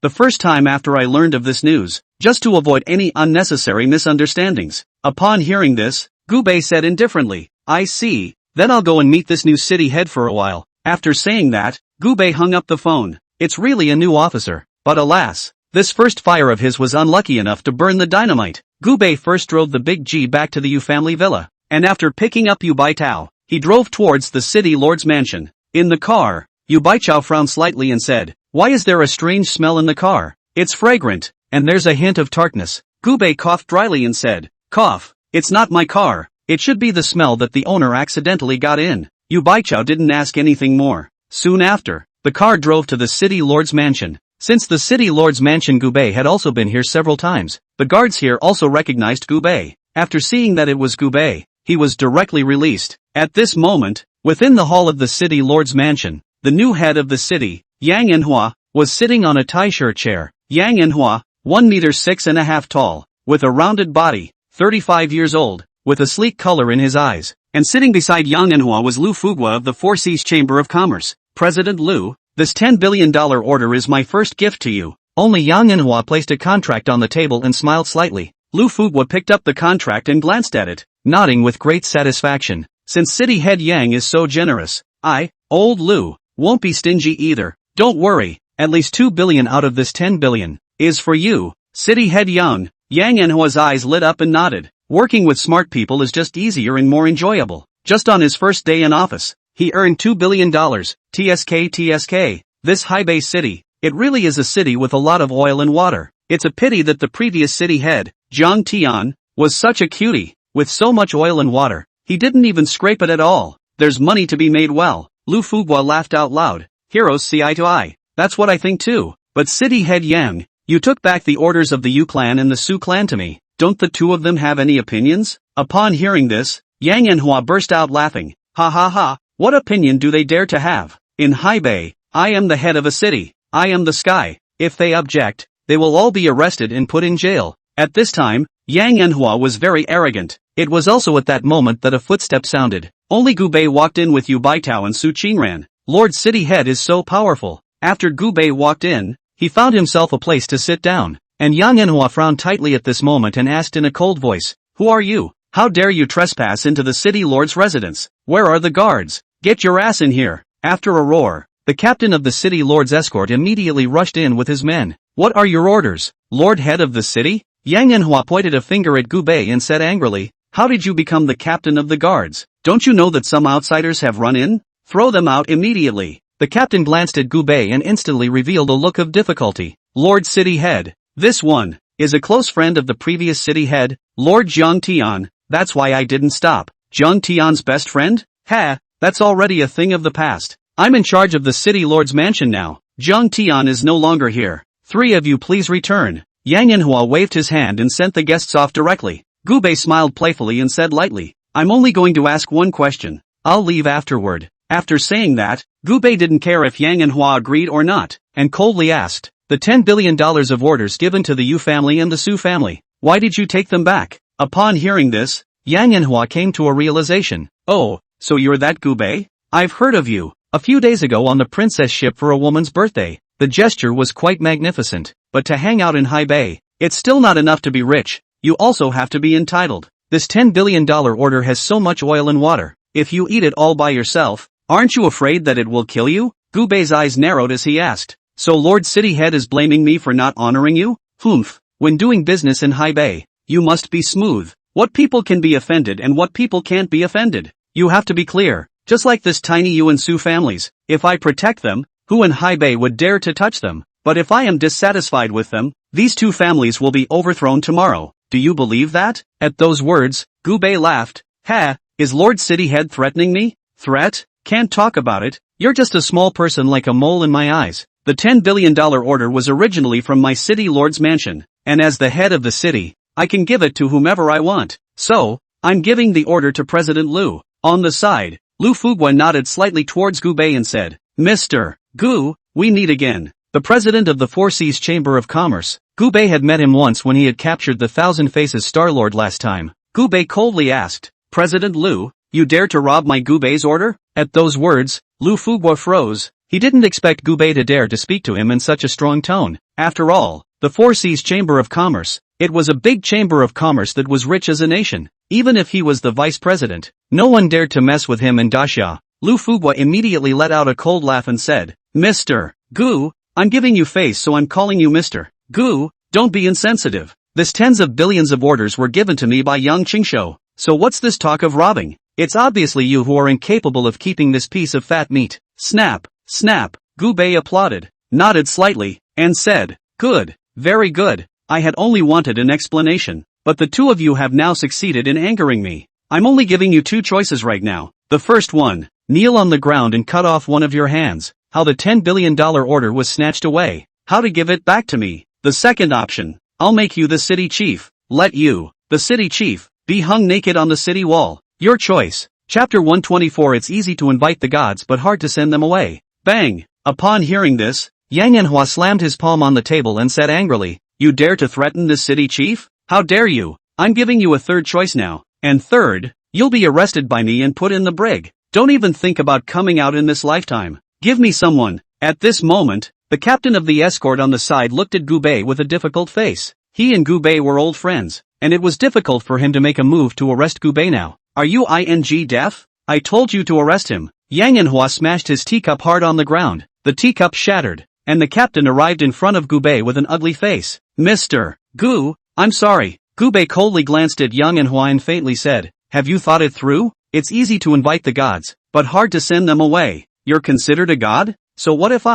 Speaker 1: The first time after I learned of this news, just to avoid any unnecessary misunderstandings. Upon hearing this, Gubei said indifferently, "I see, then I'll go and meet this new city head for a while." After saying that, Gubei hung up the phone. It's really a new officer, but alas, this first fire of his was unlucky enough to burn the dynamite. Gubei first drove the big G back to the Yu family villa, and after picking up Yu Baitao, he drove towards the city lord's mansion. In the car, Yu Baichao frowned slightly and said, "Why is there a strange smell in the car? It's fragrant, and there's a hint of tartness." Gubei coughed dryly and said, "It's not my car. It should be the smell that the owner accidentally got in." Yu Baichao didn't ask anything more. Soon after, the car drove to the city lord's mansion. Since the city lord's mansion, Gubei had also been here several times. The guards here also recognized Gubei. After seeing that it was Gubei, he was directly released. At this moment, within the hall of the city lord's mansion, the new head of the city, Yang Manhwa, was sitting on a tie-shirt chair. Yang Manhwa, 1 meter 6.5 tall, with a rounded body, 35 years old, with a sleek color in his eyes. And sitting beside Yang Manhwa was Lu Fugwa of the Four Seas Chamber of Commerce. President Lu, this $10 billion order is my first gift to you. Only Yang Manhwa placed a contract on the table and smiled slightly. Lu Fugwa picked up the contract and glanced at it, nodding with great satisfaction. Since city head Yang is so generous, old Lu, won't be stingy either. Don't worry, at least 2 billion out of this 10 billion, is for you. City head Yang Manhwa's eyes lit up and nodded. Working with smart people is just easier and more enjoyable. Just on his first day in office, he earned $2 billion, TSK. This Haibei city, it really is a city with a lot of oil and water. It's a pity that the previous city head, Zhang Tian, was such a cutie. With so much oil and water, he didn't even scrape it at all. There's money to be made well. Lu Fugwa laughed out loud. Heroes see eye to eye. That's what I think too. But city head Yang, you took back the orders of the Yu clan and the Su clan to me. Don't the two of them have any opinions? Upon hearing this, Yang Manhwa burst out laughing. Ha ha ha, what opinion do they dare to have? In Haibei, I am the head of a city. I am the sky. If they object, they will all be arrested and put in jail. At this time, Yang Manhwa was very arrogant. It was also at that moment that a footstep sounded. Only Gubei walked in with Yu Baitao and Su Qingran. Lord City Head is so powerful. After Gubei walked in, he found himself a place to sit down. And Yang Manhwa frowned tightly at this moment and asked in a cold voice, "Who are you? How dare you trespass into the city lord's residence? Where are the guards? Get your ass in here." After a roar, the captain of the city lord's escort immediately rushed in with his men. "What are your orders, Lord Head of the city?" Yang Manhwa pointed a finger at Gubei and said angrily, "How did you become the captain of the guards? Don't you know that some outsiders have run in? Throw them out immediately." The captain glanced at Gubei and instantly revealed a look of difficulty. "Lord City Head, this one is a close friend of the previous city head, Lord Zhang Tian. That's why I didn't stop." "Zhang Tian's best friend? Ha, that's already a thing of the past. I'm in charge of the city lord's mansion now. Zhang Tian is no longer here. 3 of you please return." Yang Manhwa waved his hand and sent the guests off directly. Gubei smiled playfully and said lightly, "I'm only going to ask one question. I'll leave afterward." After saying that, Gubei didn't care if Yang Manhwa agreed or not, and coldly asked, "The $10 billion of orders given to the Yu family and the Su family, why did you take them back?" Upon hearing this, Yang Manhwa came to a realization. "Oh, so you're that Gubei? I've heard of you. A few days ago on the princess ship for a woman's birthday, the gesture was quite magnificent, but to hang out in Haibei, it's still not enough to be rich, you also have to be entitled. This $10 billion order has so much oil and water, if you eat it all by yourself, aren't you afraid that it will kill you?" Gubei's eyes narrowed as he asked, "So Lord City Head is blaming me for not honoring you? Humph, when doing business in Haibei, you must be smooth. What people can be offended and what people can't be offended. You have to be clear, just like this tiny Yu and Su families. If I protect them, who in Haibei would dare to touch them? But if I am dissatisfied with them, these 2 families will be overthrown tomorrow. Do you believe that?" At those words, Gubei laughed. "Ha, is Lord City Head threatening me? Threat? Can't talk about it. You're just a small person like a mole in my eyes. The $10 billion order was originally from my city lord's mansion, and as the head of the city, I can give it to whomever I want. So, I'm giving the order to President Lu." On the side, Lu Fugwa nodded slightly towards Gubei and said, "Mr. Gu, we meet again." The president of the Four Seas Chamber of Commerce, Gubei had met him once when he had captured the Thousand Faces Star-Lord last time. Gubei coldly asked, "President Lu, you dare to rob my Gubei's order?" At those words, Lu Fugwa froze. He didn't expect Gubei to dare to speak to him in such a strong tone. After all, the Four Seas Chamber of Commerce, it was a big chamber of commerce that was rich as a nation. Even if he was the vice president, no one dared to mess with him and Daxia. Lu Fugwa immediately let out a cold laugh and said, "Mr. Gu, I'm giving you face so I'm calling you Mr. Gu, don't be insensitive. This tens of billions of orders were given to me by Yang Qingshou, so what's this talk of robbing? It's obviously you who are incapable of keeping this piece of fat meat." Snap, snap, Gubei applauded, nodded slightly, and said, "Good, very good. I had only wanted an explanation, but the 2 of you have now succeeded in angering me. I'm only giving you 2 choices right now. The first one, kneel on the ground and cut off one of your hands. How the $10 billion order was snatched away. How to give it back to me. The second option, I'll make you the city chief. Let you, the city chief, be hung naked on the city wall. Your choice." Chapter 124. It's easy to invite the gods but hard to send them away. Bang! Upon hearing this, Yang Enhua slammed his palm on the table and said angrily, "You dare to threaten this city chief? How dare you? I'm giving you a third choice now. And third, you'll be arrested by me and put in the brig. Don't even think about coming out in this lifetime. Give me someone." At this moment, the captain of the escort on the side looked at Gubei with a difficult face. He and Gubei were old friends, and it was difficult for him to make a move to arrest Gubei now. "Are you deaf? I told you to arrest him." Yang Enhua smashed his teacup hard on the ground. The teacup shattered, and the captain arrived in front of Gubei with an ugly face. "Mr. Gu, I'm sorry." Gubei coldly glanced at Yang Enhua and faintly said, "Have you thought it through? It's easy to invite the gods, but hard to send them away. You're considered a god? So what if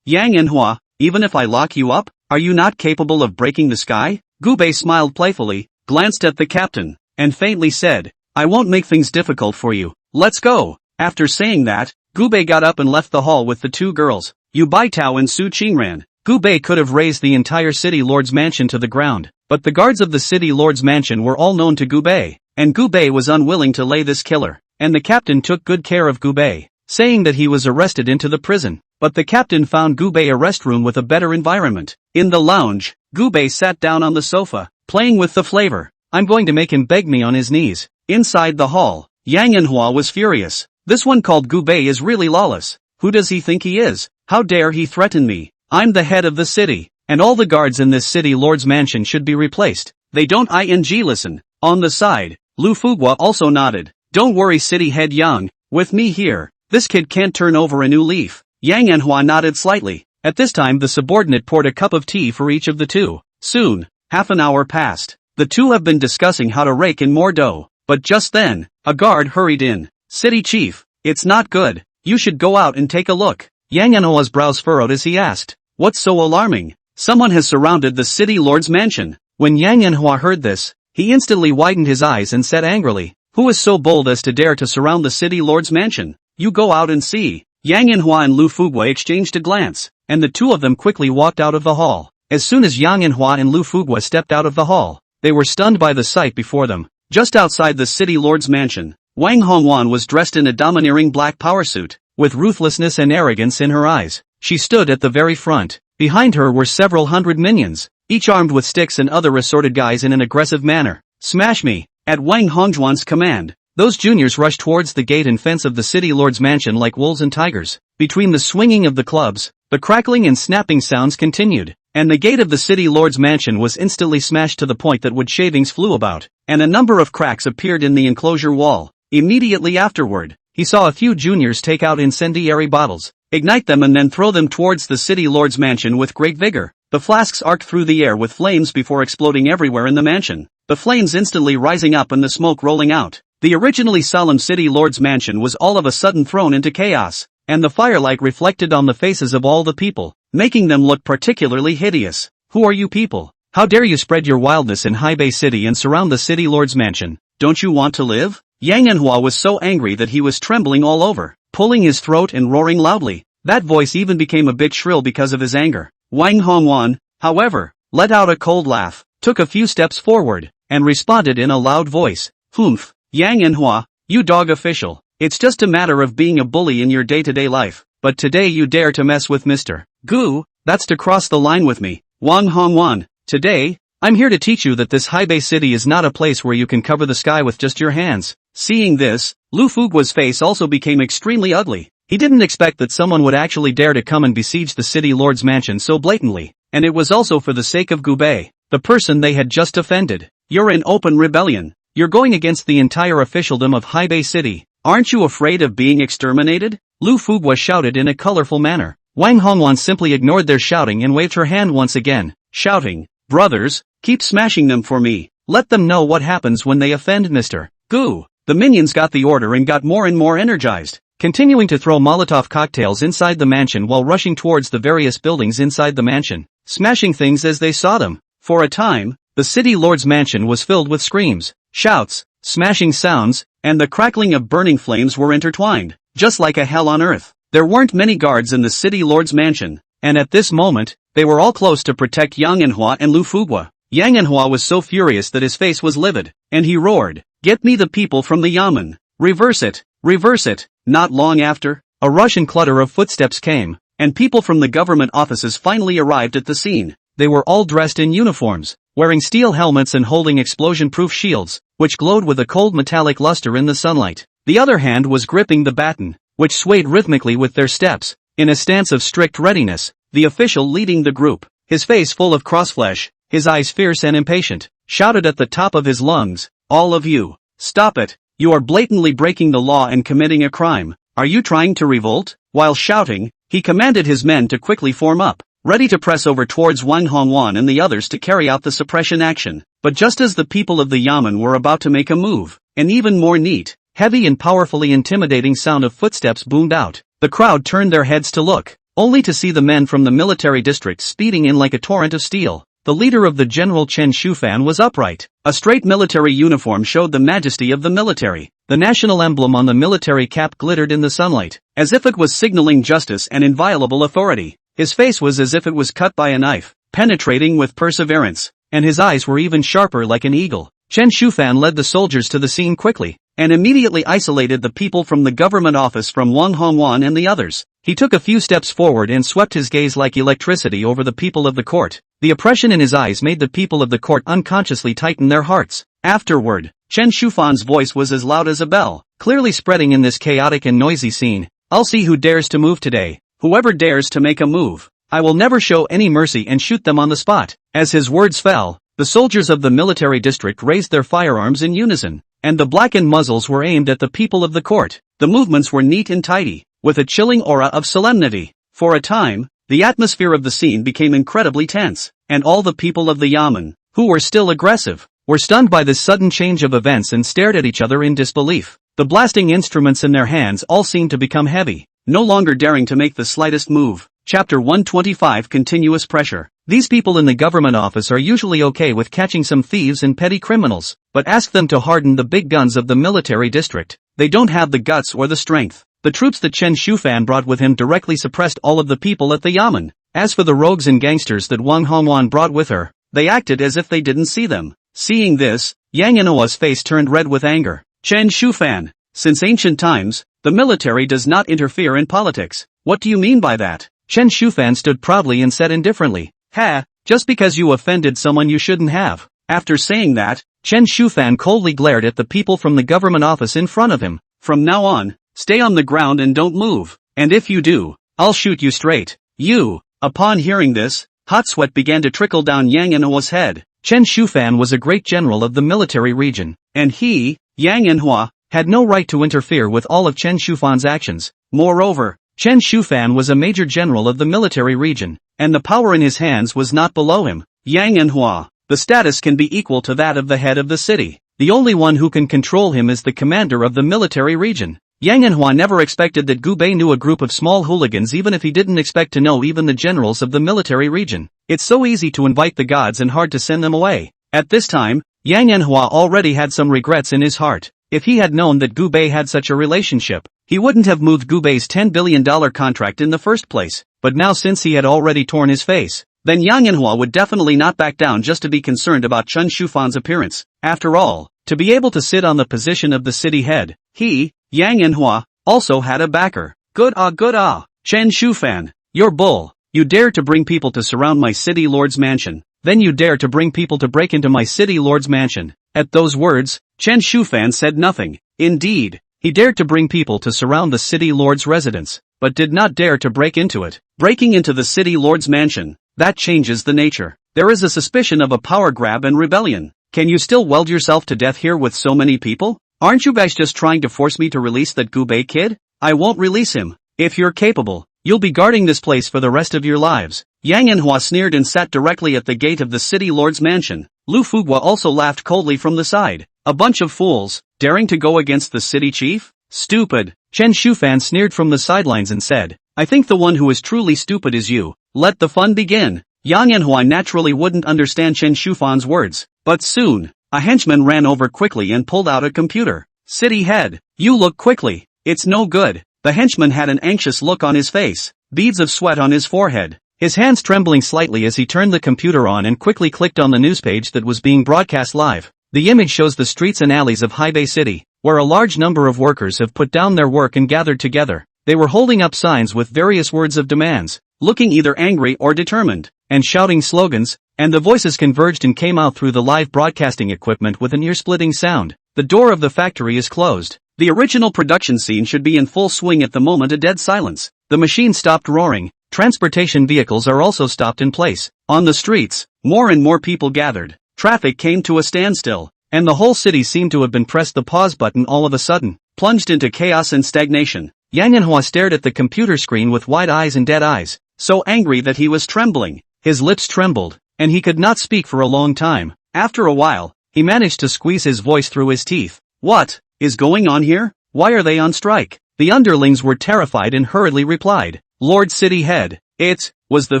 Speaker 1: Yang Enhua, even if I lock you up, are you not capable of breaking the sky?" Gubei smiled playfully, glanced at the captain, and faintly said, "I won't make things difficult for you. Let's go." After saying that, Gubei got up and left the hall with the two girls, Yu Baitao and Su Qingran. Gubei could have razed the entire city lord's mansion to the ground, but the guards of the city lord's mansion were all known to Gubei, and Gubei was unwilling to lay this killer, and the captain took good care of Gubei, saying that he was arrested into the prison. But the captain found Gubei a rest room with a better environment. In the lounge, Gubei sat down on the sofa, playing with the flavor. "I'm going to make him beg me on his knees." Inside the hall, Yang Enhua was furious. "This one called Gubei is really lawless. Who does he think he is? How dare he threaten me? I'm the head of the city, and all the guards in this city lord's mansion should be replaced. They don't listen." On the side, Lu Fugua also nodded. "Don't worry, city head Yang, with me here, this kid can't turn over a new leaf." Yang Enhua nodded slightly. At this time the subordinate poured a cup of tea for each of the two. Soon, half an hour passed. The two have been discussing how to rake in more dough, but just then, a guard hurried in. "City chief, it's not good. You should go out and take a look." Yang Enhua's brows furrowed as he asked, "What's so alarming?" "Someone has surrounded the city lord's mansion." When Yang Enhua heard this, he instantly widened his eyes and said angrily, "Who is so bold as to dare to surround the city lord's mansion? You go out and see." Yang Enhua and Lu Fugua exchanged a glance, and the two of them quickly walked out of the hall. As soon as Yang Enhua and Lu Fugua stepped out of the hall, they were stunned by the sight before them. Just outside the city lord's mansion, Wang Hongwan was dressed in a domineering black power suit, with ruthlessness and arrogance in her eyes. She stood at the very front. Behind her were several hundred minions, each armed with sticks and other assorted guys in an aggressive manner. "Smash me!" At Wang Hongwan's command, those juniors rushed towards the gate and fence of the city lord's mansion like wolves and tigers. Between the swinging of the clubs, the crackling and snapping sounds continued, and the gate of the city lord's mansion was instantly smashed to the point that wood shavings flew about, and a number of cracks appeared in the enclosure wall. Immediately afterward, he saw a few juniors take out incendiary bottles, ignite them and then throw them towards the city lord's mansion with great vigor. The flasks arced through the air with flames before exploding everywhere in the mansion, the flames instantly rising up and the smoke rolling out. The originally solemn city lord's mansion was all of a sudden thrown into chaos, and the firelight reflected on the faces of all the people, making them look particularly hideous. "Who are you people? How dare you spread your wildness in Haibei City and surround the city lord's mansion? Don't you want to live?" Yang Enhua was so angry that he was trembling all over, pulling his throat and roaring loudly. That voice even became a bit shrill because of his anger. Wang Hongwan, however, let out a cold laugh, took a few steps forward, and responded in a loud voice, "Humph, Yang Enhua, you dog official, it's just a matter of being a bully in your day-to-day life, but today you dare to mess with Mr. Gu, that's to cross the line with me. Wang Hongwan, today, I'm here to teach you that this Haibei city is not a place where you can cover the sky with just your hands." Seeing this, Lu Fugua's face also became extremely ugly. He didn't expect that someone would actually dare to come and besiege the city lord's mansion so blatantly, and it was also for the sake of Gubei, the person they had just offended. "You're in open rebellion. You're going against the entire officialdom of Haibei City. Aren't you afraid of being exterminated?" Lu Fugua shouted in a colorful manner. Wang Hongwan simply ignored their shouting and waved her hand once again, shouting, "Brothers, keep smashing them for me. Let them know what happens when they offend Mr. Gu." The minions got the order and got more and more energized, continuing to throw Molotov cocktails inside the mansion while rushing towards the various buildings inside the mansion, smashing things as they saw them. For a time, the city lord's mansion was filled with screams, shouts, smashing sounds, and the crackling of burning flames were intertwined, just like a hell on earth. There weren't many guards in the city lord's mansion, and at this moment, they were all close to protect Yang Enhua and Lu Fugua. Yang Enhua was so furious that his face was livid, and he roared, "Get me the people from the yamen! Reverse it! Reverse it!" Not long after, a rush and clutter of footsteps came. and people from the government offices finally arrived at the scene. They were all dressed in uniforms, wearing steel helmets and holding explosion-proof shields, which glowed with a cold metallic luster in the sunlight. The other hand was gripping the baton, which swayed rhythmically with their steps, in a stance of strict readiness. The official leading the group, his face full of crossflesh, his eyes fierce and impatient, shouted at the top of his lungs, "All of you, stop it! You are blatantly breaking the law and committing a crime. Are you trying to revolt?" While shouting, he commanded his men to quickly form up, ready to press over towards Wang Hongwan and the others to carry out the suppression action. But just as the people of the yamen were about to make a move, an even more neat, heavy and powerfully intimidating sound of footsteps boomed out. The crowd turned their heads to look, only to see the men from the military district speeding in like a torrent of steel. The leader of the General Chen Shufan was upright. A straight military uniform showed the majesty of the military. The national emblem on the military cap glittered in the sunlight, as if it was signaling justice and inviolable authority. His face was as if it was cut by a knife, penetrating with perseverance, and his eyes were even sharper like an eagle. Chen Shufan led the soldiers to the scene quickly, and immediately isolated the people from the government office from Wang Hongwan and the others. He took a few steps forward and swept his gaze like electricity over the people of the court. The oppression in his eyes made the people of the court unconsciously tighten their hearts. Afterward, Chen Shufan's voice was as loud as a bell, clearly spreading in this chaotic and noisy scene. "I'll see who dares to move today. Whoever dares to make a move, I will never show any mercy and shoot them on the spot." As his words fell, the soldiers of the military district raised their firearms in unison, and the blackened muzzles were aimed at the people of the court. The movements were neat and tidy, with a chilling aura of solemnity. For a time, the atmosphere of the scene became incredibly tense, and all the people of the yamen, who were still aggressive, were stunned by this sudden change of events and stared at each other in disbelief. The blasting instruments in their hands all seemed to become heavy, no longer daring to make the slightest move. Chapter 125 Continuous Pressure. These people in the government office are usually okay with catching some thieves and petty criminals, but ask them to harden the big guns of the military district. They don't have the guts or the strength. The troops that Chen Shufan brought with him directly suppressed all of the people at the yamen. As for the rogues and gangsters that Wang Hongwan brought with her, they acted as if they didn't see them. Seeing this, Yang Inhua's face turned red with anger. "Chen Shufan, since ancient times, the military does not interfere in politics. What do you mean by that?" Chen Shufan stood proudly and said indifferently, "Ha, just because you offended someone you shouldn't have." After saying that, Chen Shufan coldly glared at the people from the government office in front of him. "From now on, stay on the ground and don't move, and if you do, I'll shoot you straight. You." Upon hearing this, hot sweat began to trickle down Yang Inhua's head. Chen Shufan was a great general of the military region, and he, Yang Inhua, had no right to interfere with all of Chen Shufan's actions. Moreover, Chen Shufan was a major general of the military region, and the power in his hands was not below him. Yang Inhua, the status can be equal to that of the head of the city. The only one who can control him is the commander of the military region. Yang Inhua never expected that Gu Bei knew a group of small hooligans, even if he didn't expect to know even the generals of the military region. It's so easy to invite the gods and hard to send them away. At this time, Yang Inhua already had some regrets in his heart. If he had known that Gu Bei had such a relationship, he wouldn't have moved Gu Bei's $10 billion contract in the first place. But now, since he had already torn his face, then Yang Inhua would definitely not back down just to be concerned about Chen Shufan's appearance. After all, to be able to sit on the position of the city head, he, Yang Inhua, also had a backer. Good ah, Chen Shufan, you're bull. You dare to bring people to surround my city lord's mansion. Then you dare to bring people to break into my city lord's mansion. At those words, Chen Shufan said nothing. Indeed, he dared to bring people to surround the city lord's residence, but did not dare to break into it. Breaking into the city lord's mansion, that changes the nature. There is a suspicion of a power grab and rebellion. Can you still weld yourself to death here with so many people? Aren't you guys just trying to force me to release that Gu Bei kid? I won't release him. If you're capable, you'll be guarding this place for the rest of your lives. Yang Inhua sneered and sat directly at the gate of the city lord's mansion. Lu Fugua also laughed coldly from the side. A bunch of fools, daring to go against the city chief? Stupid. Chen Shufan sneered from the sidelines and said, I think the one who is truly stupid is you. Let the fun begin. Yang Inhua naturally wouldn't understand Chen Shufan's words, but soon, a henchman ran over quickly and pulled out a computer. City head, you look quickly. It's no good. The henchman had an anxious look on his face, beads of sweat on his forehead, his hands trembling slightly as he turned the computer on and quickly clicked on the news page that was being broadcast live. The image shows the streets and alleys of Haibei City, where a large number of workers have put down their work and gathered together. They were holding up signs with various words of demands, looking either angry or determined, and shouting slogans, and the voices converged and came out through the live broadcasting equipment with an ear-splitting sound. The door of the factory is closed. The original production scene should be in full swing at the moment. A dead silence. The machine stopped roaring. Transportation vehicles are also stopped in place. On the streets, more and more people gathered. Traffic came to a standstill, and the whole city seemed to have been pressed the pause button all of a sudden, plunged into chaos and stagnation. Yang Manhwa stared at the computer screen with wide eyes and dead eyes, so angry that he was trembling. His lips trembled, and he could not speak for a long time. After a while, he managed to squeeze his voice through his teeth. What is going on here? Why are they on strike? The underlings were terrified and hurriedly replied. Lord City Head, it was the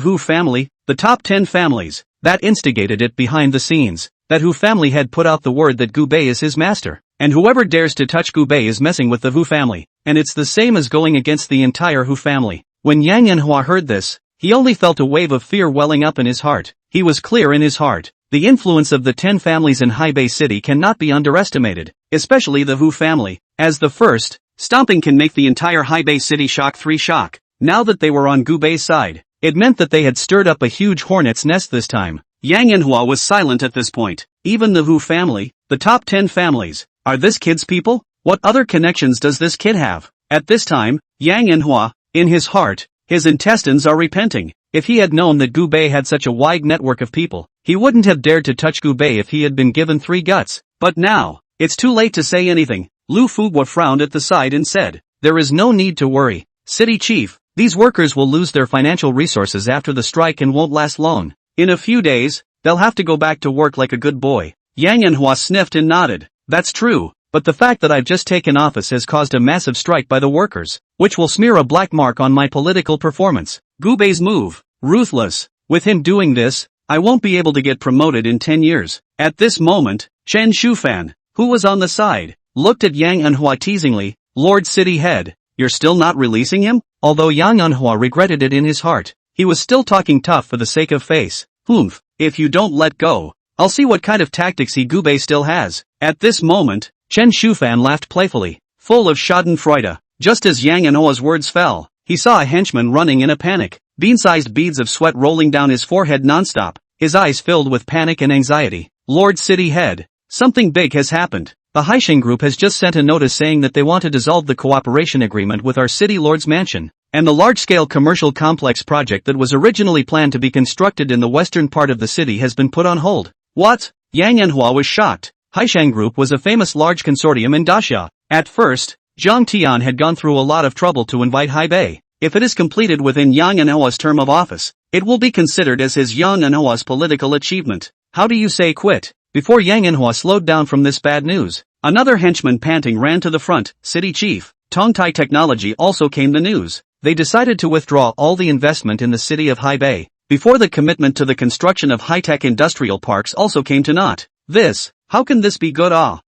Speaker 1: Hu family, the top 10 families, that instigated it behind the scenes. That Hu family head put out the word that Gubei is his master, and whoever dares to touch Gubei is messing with the Hu family, and it's the same as going against the entire Hu family. When Yang Manhwa heard this, he only felt a wave of fear welling up in his heart. He was clear in his heart. The influence of the 10 families in Haibei City cannot be underestimated, especially the Hu family. As the first, stomping can make the entire Haibei City shock. Now that they were on Gubei's side, it meant that they had stirred up a huge hornet's nest this time. Yang Manhwa was silent at this point. Even the Hu family, the top 10 families, are this kid's people? What other connections does this kid have? At this time, Yang Manhwa, in his heart, his intestines are repenting. If he had known that Gubei had such a wide network of people, he wouldn't have dared to touch Gubei if he had been given 3 guts. But now, it's too late to say anything. Lu Fuguo frowned at the side and said, there is no need to worry. City chief, these workers will lose their financial resources after the strike and won't last long. In a few days, they'll have to go back to work like a good boy. Yang Manhwa sniffed and nodded. That's true, but the fact that I've just taken office has caused a massive strike by the workers, which will smear a black mark on my political performance. Gubei's move, ruthless. With him doing this, I won't be able to get promoted in 10 years. At this moment, Chen Shufan, who was on the side, looked at Yang Manhwa teasingly. Lord City Head, you're still not releasing him? Although Yang Manhwa regretted it in his heart, he was still talking tough for the sake of face. If you don't let go, I'll see what kind of tactics Gubei still has. At this moment, Chen Shufan laughed playfully, full of schadenfreude. Just as Yang Manhwa's words fell, he saw a henchman running in a panic, bean-sized beads of sweat rolling down his forehead nonstop, his eyes filled with panic and anxiety. Lord City Head, something big has happened. The Haishin Group has just sent a notice saying that they want to dissolve the cooperation agreement with our city lord's mansion, and the large-scale commercial complex project that was originally planned to be constructed in the western part of the city has been put on hold. What? Yang Manhwa was shocked. Haishin Group was a famous large consortium in Daxia. At first, Zhang Tian had gone through a lot of trouble to invite Haibei. If it is completed within Yang Manhwa's term of office, it will be considered as his Yang Manhwa's political achievement. How do you say quit? Before Yang Manhwa slowed down from this bad news, another henchman panting ran to the front. City chief, Tongtai Technology also came the news. They decided to withdraw all the investment in the city of Haibei, before the commitment to the construction of high-tech industrial parks also came to naught. How can this be good?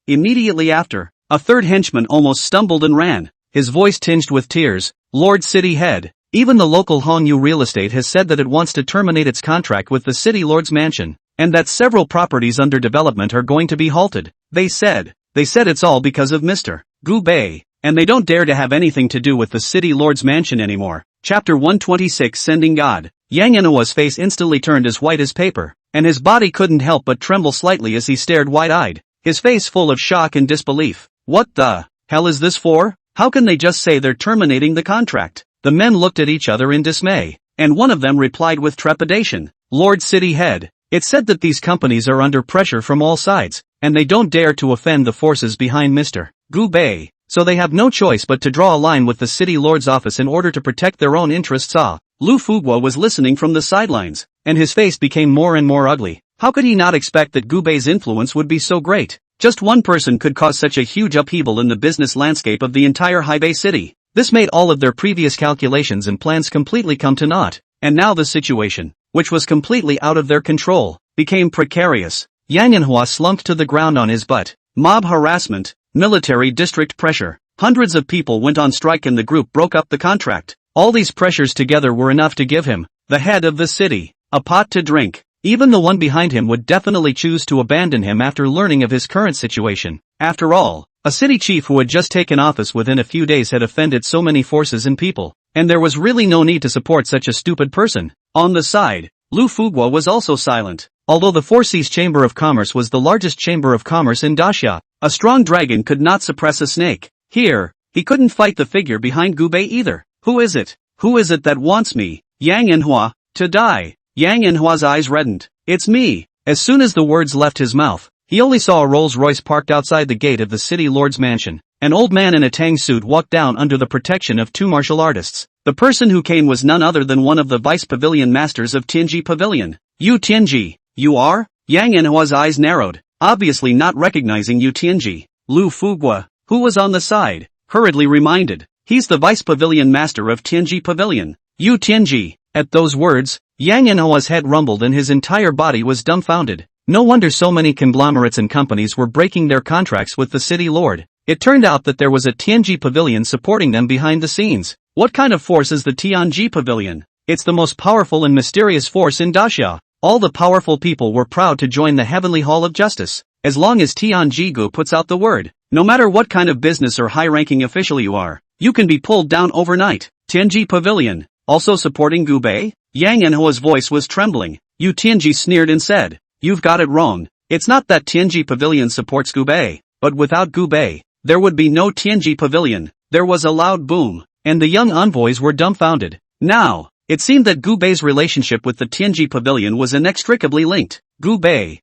Speaker 1: Immediately after, a third henchman almost stumbled and ran, his voice tinged with tears. Lord City Head, even the local Hongyu real estate has said that it wants to terminate its contract with the city lord's mansion, and that several properties under development are going to be halted. They said it's all because of Mr. Gubei, and they don't dare to have anything to do with the city lord's mansion anymore. Chapter 126 Sending God. Yang Manhwa's face instantly turned as white as paper, and his body couldn't help but tremble slightly as he stared wide-eyed, his face full of shock and disbelief. What the hell is this for? How can they just say they're terminating the contract? The men looked at each other in dismay, and one of them replied with trepidation. Lord City Head, it's said that these companies are under pressure from all sides, and they don't dare to offend the forces behind Mr. Gubei, so they have no choice but to draw a line with the city lord's office in order to protect their own interests. Lu Fuguo was listening from the sidelines, and his face became more and more ugly. How could he not expect that Gubei's influence would be so great? Just one person could cause such a huge upheaval in the business landscape of the entire Haibei city. This made all of their previous calculations and plans completely come to naught, and now the situation, which was completely out of their control, became precarious. Yang Manhwa slumped to the ground on his butt. Mob harassment, military district pressure. Hundreds of people went on strike and the group broke up the contract. All these pressures together were enough to give him, the head of the city, a pot to drink. Even the one behind him would definitely choose to abandon him after learning of his current situation. After all, a city chief who had just taken office within a few days had offended so many forces and people, and there was really no need to support such a stupid person. On the side, Lu Fuguo was also silent. Although the Four Seas Chamber of Commerce was the largest chamber of commerce in Daxia, a strong dragon could not suppress a snake. Here, he couldn't fight the figure behind Gubei either. Who is it? Who is it that wants me, Yang Enhua, to die? Yang Enhua's eyes reddened. It's me. As soon as the words left his mouth, he only saw a Rolls-Royce parked outside the gate of the city lord's mansion. An old man in a tang suit walked down under the protection of two martial artists. The person who came was none other than one of the vice pavilion masters of Tianji Pavilion. You Tianji, you are? Yang Enhua's eyes narrowed, obviously not recognizing Yu Tianji. Lu Fuguo, who was on the side, hurriedly reminded. He's the vice pavilion master of Tianji Pavilion. Yu Tianji. At those words, Yang Enhua's head rumbled and his entire body was dumbfounded. No wonder so many conglomerates and companies were breaking their contracts with the city lord. It turned out that there was a Tianji Pavilion supporting them behind the scenes. What kind of force is the Tianji Pavilion? It's the most powerful and mysterious force in Daxia. All the powerful people were proud to join the Heavenly Hall of Justice. As long as Tianji-gu puts out the word, no matter what kind of business or high-ranking official you are, you can be pulled down overnight. Tianji Pavilion, also supporting Gubei? Yang Enhua's voice was trembling. Yu Tianji sneered and said, "You've got it wrong. It's not that Tianji Pavilion supports Gubei, but without Gubei, there would be no Tianji Pavilion." There was a loud boom, and the young envoys were dumbfounded. Now, it seemed that Gubei's relationship with the Tianji Pavilion was inextricably linked. Gubei,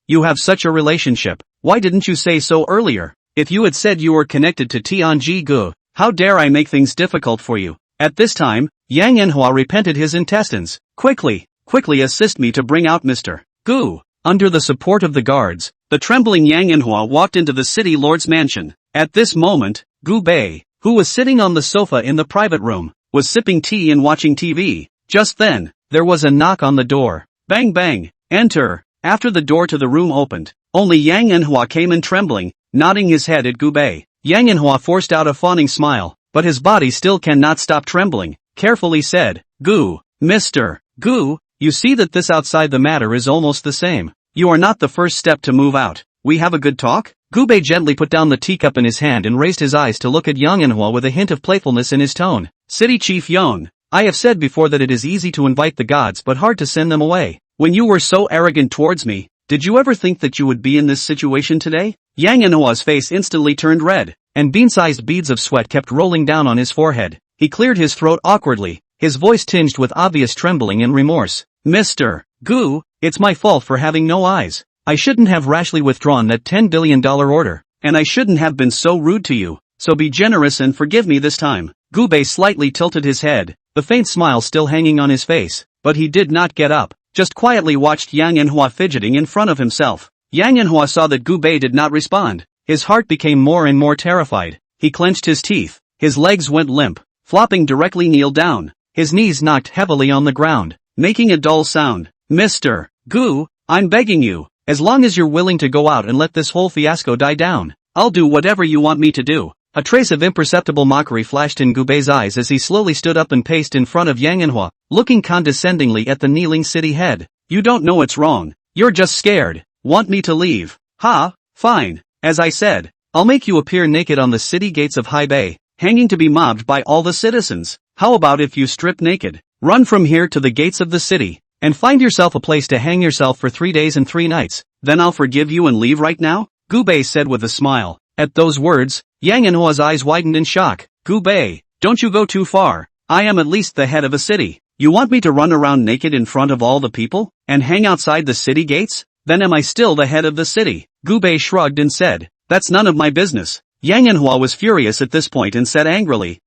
Speaker 1: you have such a relationship. Why didn't you say so earlier? If you had said you were connected to Tianji-gu, how dare I make things difficult for you? At this time, Yang Enhua repented his intestines. Quickly assist me to bring out Mr. Gu. Under the support of the guards, the trembling Yang Enhua walked into the city lord's mansion. At this moment, Gubei, who was sitting on the sofa in the private room, was sipping tea and watching TV. Just then, there was a knock on the door. Bang bang, enter. After the door to the room opened, only Yang Enhua came in trembling, nodding his head at Gubei. Yang Enhua forced out a fawning smile, but his body still cannot stop trembling. Carefully said, "Gu, Mr. Gu, you see that this outside the matter is almost the same. You are not the first step to move out. We have a good talk?" Gubei gently put down the teacup in his hand and raised his eyes to look at Yang Enhua with a hint of playfulness in his tone. "City Chief Yang, I have said before that it is easy to invite the gods but hard to send them away. When you were so arrogant towards me, did you ever think that you would be in this situation today?" Yang Enhua's face instantly turned red, and bean-sized beads of sweat kept rolling down on his forehead. He cleared his throat awkwardly, his voice tinged with obvious trembling and remorse. "Mr. Gu, it's my fault for having no eyes. I shouldn't have rashly withdrawn that $10 billion order, and I shouldn't have been so rude to you, so be generous and forgive me this time." Gubei slightly tilted his head, the faint smile still hanging on his face, but he did not get up, just quietly watched Yang Enhua fidgeting in front of himself. Yang Enhua saw that Gubei did not respond. His heart became more and more terrified. He clenched his teeth, his legs went limp, flopping directly kneeled down. His knees knocked heavily on the ground, making a dull sound. "Mr. Gu, I'm begging you, as long as you're willing to go out and let this whole fiasco die down, I'll do whatever you want me to do." A trace of imperceptible mockery flashed in Gubei's eyes as he slowly stood up and paced in front of Yang Enhua, looking condescendingly at the kneeling city head. "You don't know it's wrong. You're just scared. Want me to leave? Ha, fine. As I said, I'll make you appear naked on the city gates of Haibei, hanging to be mobbed by all the citizens. How about if you strip naked, run from here to the gates of the city, and find yourself a place to hang yourself for 3 days and 3 nights, then I'll forgive you and leave right now?" Gubei said with a smile. At those words, Yang Enhua's eyes widened in shock. "Gubei, don't you go too far. I am at least the head of a city. You want me to run around naked in front of all the people, and hang outside the city gates? Then am I still the head of the city?" Gubei shrugged and said, "That's none of my business." Yang Enhua was furious at this point and said angrily,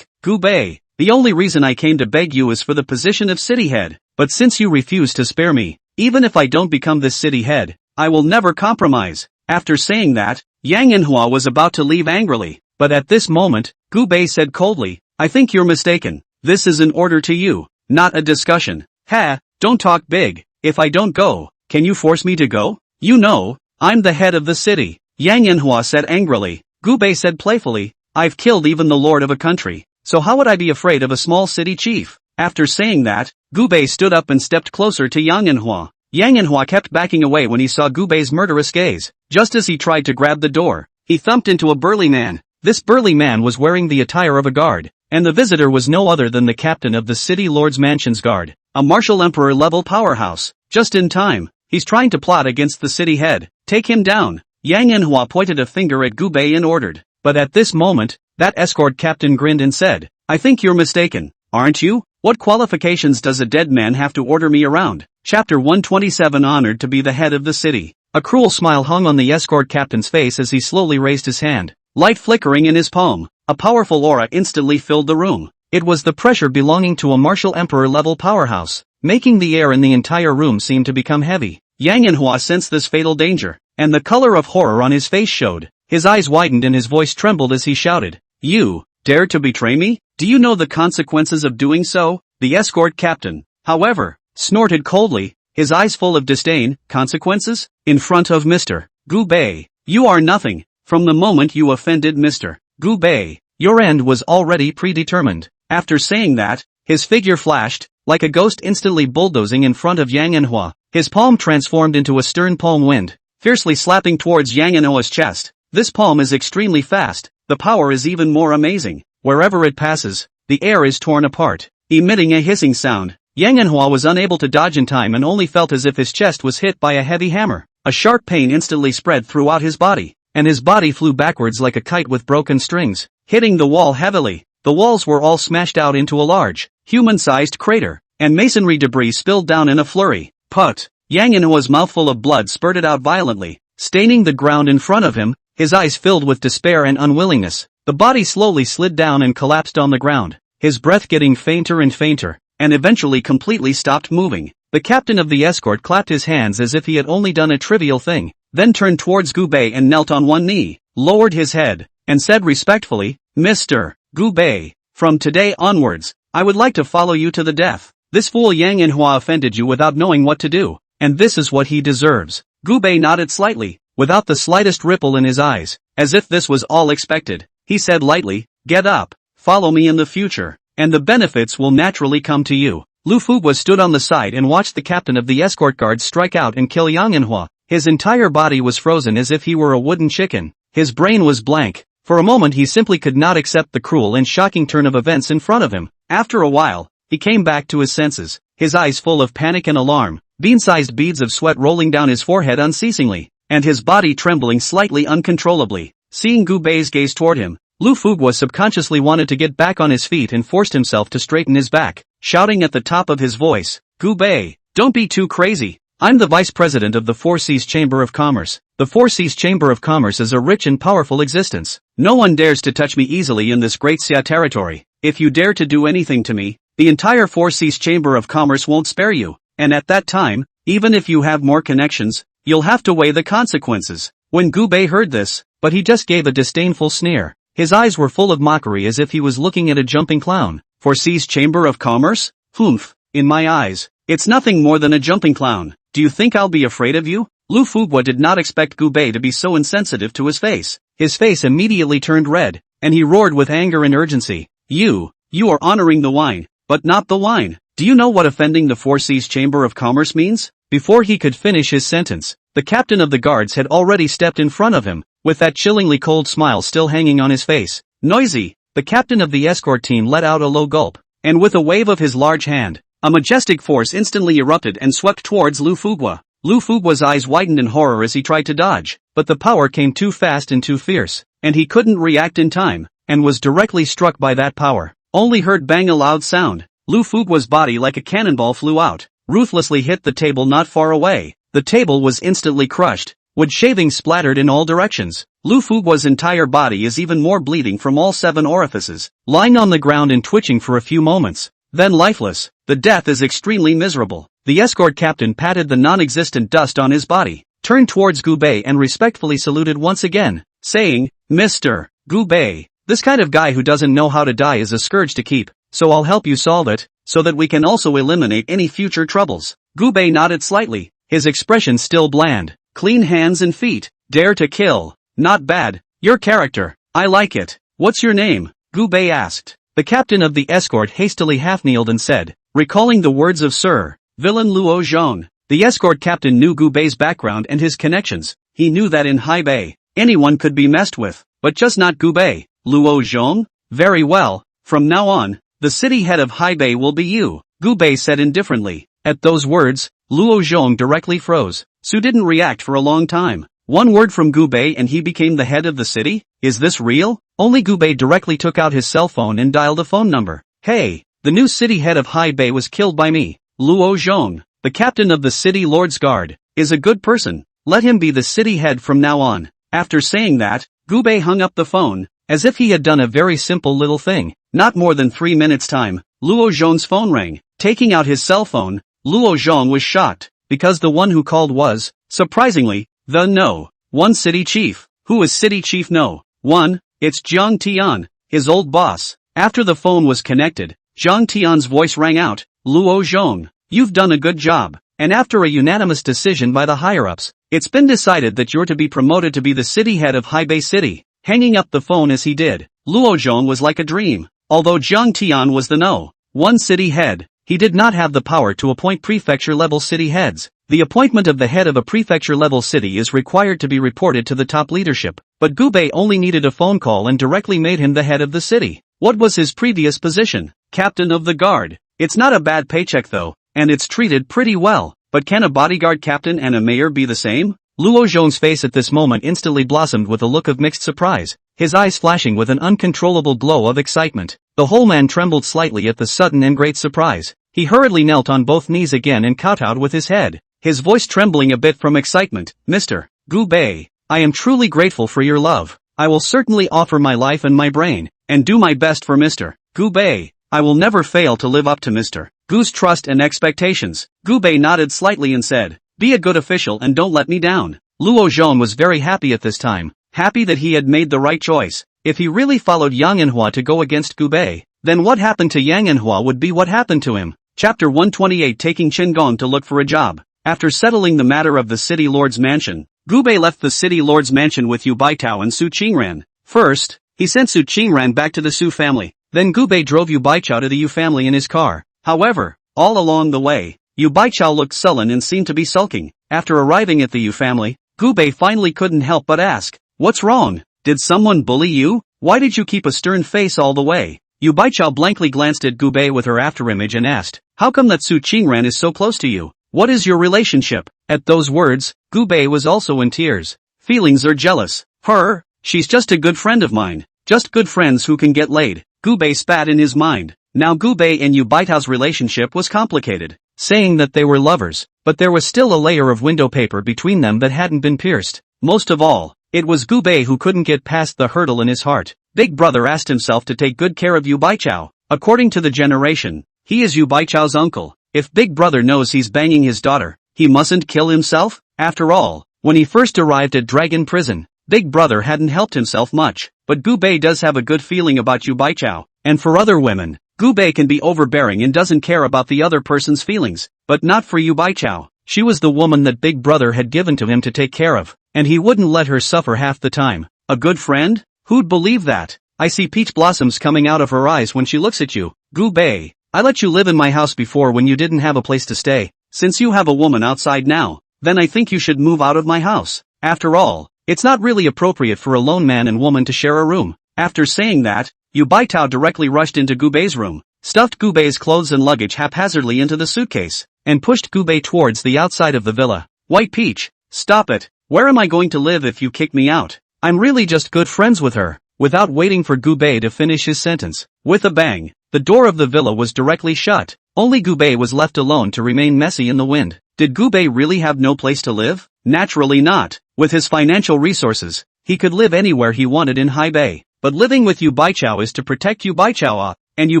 Speaker 1: "Gubei, the only reason I came to beg you is for the position of city head, but since you refuse to spare me, even if I don't become this city head, I will never compromise." After saying that, Yang Enhua was about to leave angrily, but at this moment, Gubei said coldly, "I think you're mistaken. This is an order to you, not a discussion." "Ha, don't talk big. If I don't go, can you force me to go? You know, I'm the head of the city." Yang Enhua said angrily. Gubei said playfully, "I've killed even the lord of a country, so how would I be afraid of a small city chief?" After saying that, Gubei stood up and stepped closer to Yang Manhwa. Yang Manhwa kept backing away when he saw Gubei's murderous gaze. Just as he tried to grab the door, he thumped into a burly man. This burly man was wearing the attire of a guard, and the visitor was no other than the captain of the city lord's mansion's guard, a martial emperor-level powerhouse. Just in time, he's trying to plot against the city head. Take him down. Yang Manhwa pointed a finger at Gubei and ordered. But at this moment, that escort captain grinned and said, I think you're mistaken, aren't you? What qualifications does a dead man have to order me around? Chapter 127 Honored to be the head of the city. A cruel smile hung on the escort captain's face as he slowly raised his hand, light flickering in his palm. A powerful aura instantly filled the room. It was the pressure belonging to a martial emperor-level powerhouse, making the air in the entire room seem to become heavy. Yang Manhwa sensed this fatal danger, and the color of horror on his face showed. His eyes widened and his voice trembled as he shouted, You dare to betray me? Do you know the consequences of doing so? The escort captain, however, snorted coldly, his eyes full of disdain. Consequences? In front of Mr. Gubei, you are nothing. From the moment you offended Mr. Gubei, your end was already predetermined. After saying that, his figure flashed, like a ghost instantly bulldozing in front of Yang Manhwa. His palm transformed into a stern palm wind, fiercely slapping towards Yang Manhwa's chest. This palm is extremely fast, the power is even more amazing. Wherever it passes, the air is torn apart, emitting a hissing sound. Yang Manhwa was unable to dodge in time and only felt as if his chest was hit by a heavy hammer. A sharp pain instantly spread throughout his body, and his body flew backwards like a kite with broken strings, hitting the wall heavily. The walls were all smashed out into a large, human-sized crater, and masonry debris spilled down in a flurry. Put! Yang Manhwa's mouthful of blood spurted out violently, staining the ground in front of him, his eyes filled with despair and unwillingness. The body slowly slid down and collapsed on the ground, his breath getting fainter and fainter, and eventually completely stopped moving. The captain of the escort clapped his hands as if he had only done a trivial thing, then turned towards Gubei and knelt on one knee, lowered his head, and said respectfully, Mr. Gubei, from today onwards, I would like to follow you to the death. This fool Yang Manhwa offended you without knowing what to do, and this is what he deserves. Gubei nodded slightly, without the slightest ripple in his eyes, as if this was all expected. He said lightly, Get up, follow me in the future, and the benefits will naturally come to you. Lu Fugwa stood on the side and watched the captain of the escort guard strike out and kill Yang Manhwa. His entire body was frozen as if he were a wooden chicken. His brain was blank. For a moment he simply could not accept the cruel and shocking turn of events in front of him. After a while, he came back to his senses, his eyes full of panic and alarm, bean-sized beads of sweat rolling down his forehead unceasingly, and his body trembling slightly uncontrollably. Seeing Gubei's gaze toward him, Lu Fugwa subconsciously wanted to get back on his feet and forced himself to straighten his back, shouting at the top of his voice, Gubei, don't be too crazy. I'm the vice president of the Four Seas Chamber of Commerce. The Four Seas Chamber of Commerce is a rich and powerful existence. No one dares to touch me easily in this great Xia territory. If you dare to do anything to me, the entire Four Seas Chamber of Commerce won't spare you. And at that time, even if you have more connections, you'll have to weigh the consequences. When Gubei heard this, but he just gave a disdainful sneer. His eyes were full of mockery as if he was looking at a jumping clown. Four Seas Chamber of Commerce? Humph, in my eyes, it's nothing more than a jumping clown. Do you think I'll be afraid of you? Lu Fugwa did not expect Gubei to be so insensitive to his face. His face immediately turned red, and he roared with anger and urgency. You are honoring the wine, but not the wine. Do you know what offending the Four Seas Chamber of Commerce means? Before he could finish his sentence, the captain of the guards had already stepped in front of him, with that chillingly cold smile still hanging on his face. Noisy! The captain of the escort team let out a low gulp, and with a wave of his large hand, a majestic force instantly erupted and swept towards Lu Fugwa. Lu Fugwa's eyes widened in horror as he tried to dodge, but the power came too fast and too fierce, and he couldn't react in time, and was directly struck by that power. Only heard bang a loud sound. Lu Fugwa's body like a cannonball flew out, ruthlessly hit the table not far away. The table was instantly crushed. Wood shavings splattered in all directions. Lu Fugwa's entire body is even more bleeding from all 7 orifices, lying on the ground and twitching for a few moments, then lifeless. The death is extremely miserable. The escort captain patted the non-existent dust on his body, turned towards Gubei and respectfully saluted once again, saying, Mr. Gubei, this kind of guy who doesn't know how to die is a scourge to keep, so I'll help you solve it, so that we can also eliminate any future troubles. Gubei nodded slightly, his expression still bland. Clean hands and feet, dare to kill, not bad, your character, I like it. What's your name? Gubei asked. The captain of the escort hastily half-kneeled and said, recalling the words of Sir Villain Luo Zhong. The escort captain knew Gu Bei's background and his connections. He knew that in Hai Bei, anyone could be messed with, but just not Gu Bei. Luo Zhong? Very well, from now on, the city head of Hai Bei will be you, Gu Bei said indifferently. At those words, Luo Zhong directly froze. Su didn't react for a long time. One word from Gu Bei and he became the head of the city? Is this real? Only Gu Bei directly took out his cell phone and dialed a phone number. Hey, the new city head of Hai Bei was killed by me. Luo Zhong, the captain of the city lord's guard, is a good person. Let him be the city head from now on. After saying that, Gu Bei hung up the phone, as if he had done a very simple little thing. Not more than 3 minutes time, Luo Zhong's phone rang. Taking out his cell phone, Luo Zhong was shocked, because the one who called was, surprisingly, the No. 1 city chief. Who is city chief No. 1? It's Jiang Tian, his old boss. After the phone was connected, Jiang Tian's voice rang out, Luo Zhong, you've done a good job. And after a unanimous decision by the higher-ups, it's been decided that you're to be promoted to be the city head of Hai Bei City. Hanging up the phone as he did, Luo Zhong was like a dream. Although Jiang Tian was the No. 1 city head, he did not have the power to appoint prefecture-level city heads. The appointment of the head of a prefecture-level city is required to be reported to the top leadership, but Gu Bei only needed a phone call and directly made him the head of the city. What was his previous position? Captain of the guard. It's not a bad paycheck though, and it's treated pretty well, but can a bodyguard captain and a mayor be the same? Luo Zhong's face at this moment instantly blossomed with a look of mixed surprise, his eyes flashing with an uncontrollable glow of excitement. The whole man trembled slightly at the sudden and great surprise. He hurriedly knelt on both knees again and kowtowed with his head, his voice trembling a bit from excitement. Mr. Gu Bei, I am truly grateful for your love. I will certainly offer my life and my brain, and do my best for Mr. Gu Bei. I will never fail to live up to Mr. Gu's trust and expectations. Gu Bei nodded slightly and said, be a good official and don't let me down. Luo Zhong was very happy at this time, happy that he had made the right choice. If he really followed Yang Manhwa to go against Gu Bei, then what happened to Yang Manhwa would be what happened to him. Chapter 128 Taking Qingong to look for a job. After settling the matter of the city lord's mansion, Gu Bei left the city lord's mansion with Yu Baitao and Su Qingran. First, he sent Su Qingran back to the Su family. Then Gu Bei drove Yu Baichao to the Yu family in his car. However, all along the way, Yu Baichao looked sullen and seemed to be sulking. After arriving at the Yu family, Gu Bei finally couldn't help but ask, what's wrong? Did someone bully you? Why did you keep a stern face all the way? Yu Baichao blankly glanced at Gu Bei with her afterimage and asked, how come that Su Qingran is so close to you? What is your relationship? At those words, Gu Bei was also in tears. Feelings are jealous. Her? She's just a good friend of mine. Just good friends who can get laid. Gu Bei spat in his mind. Now Gu Bei and Yu Baitao's relationship was complicated, saying that they were lovers, but there was still a layer of window paper between them that hadn't been pierced. Most of all, it was Gu Bei who couldn't get past the hurdle in his heart. Big Brother asked himself to take good care of Yu Baichao. According to the generation, he is Yu Baichao's uncle. If Big Brother knows he's banging his daughter, he mustn't kill himself? After all, when he first arrived at Dragon Prison, Big Brother hadn't helped himself much, but Gu Bei does have a good feeling about Yu Baichao, and for other women, Gu Bei can be overbearing and doesn't care about the other person's feelings, but not for Yu Baichao. She was the woman that Big Brother had given to him to take care of, and he wouldn't let her suffer half the time. A good friend? Who'd believe that? I see peach blossoms coming out of her eyes when she looks at you. Gu Bei, I let you live in my house before when you didn't have a place to stay. Since you have a woman outside now, then I think you should move out of my house. After all, it's not really appropriate for a lone man and woman to share a room. After saying that, Yu Baitao directly rushed into Gu Bei's room, stuffed Gu Bei's clothes and luggage haphazardly into the suitcase, and pushed Gu Bei towards the outside of the villa. White Peach, stop it. Where am I going to live if you kick me out? I'm really just good friends with her. Without waiting for Gu Bei to finish his sentence, with a bang, the door of the villa was directly shut. Only Gu Bei was left alone to remain messy in the wind. Did Gu Bei really have no place to live? Naturally not. With his financial resources, he could live anywhere he wanted in Hai Bei. But living with Yu Baichao is to protect Yu Baichao, and Yu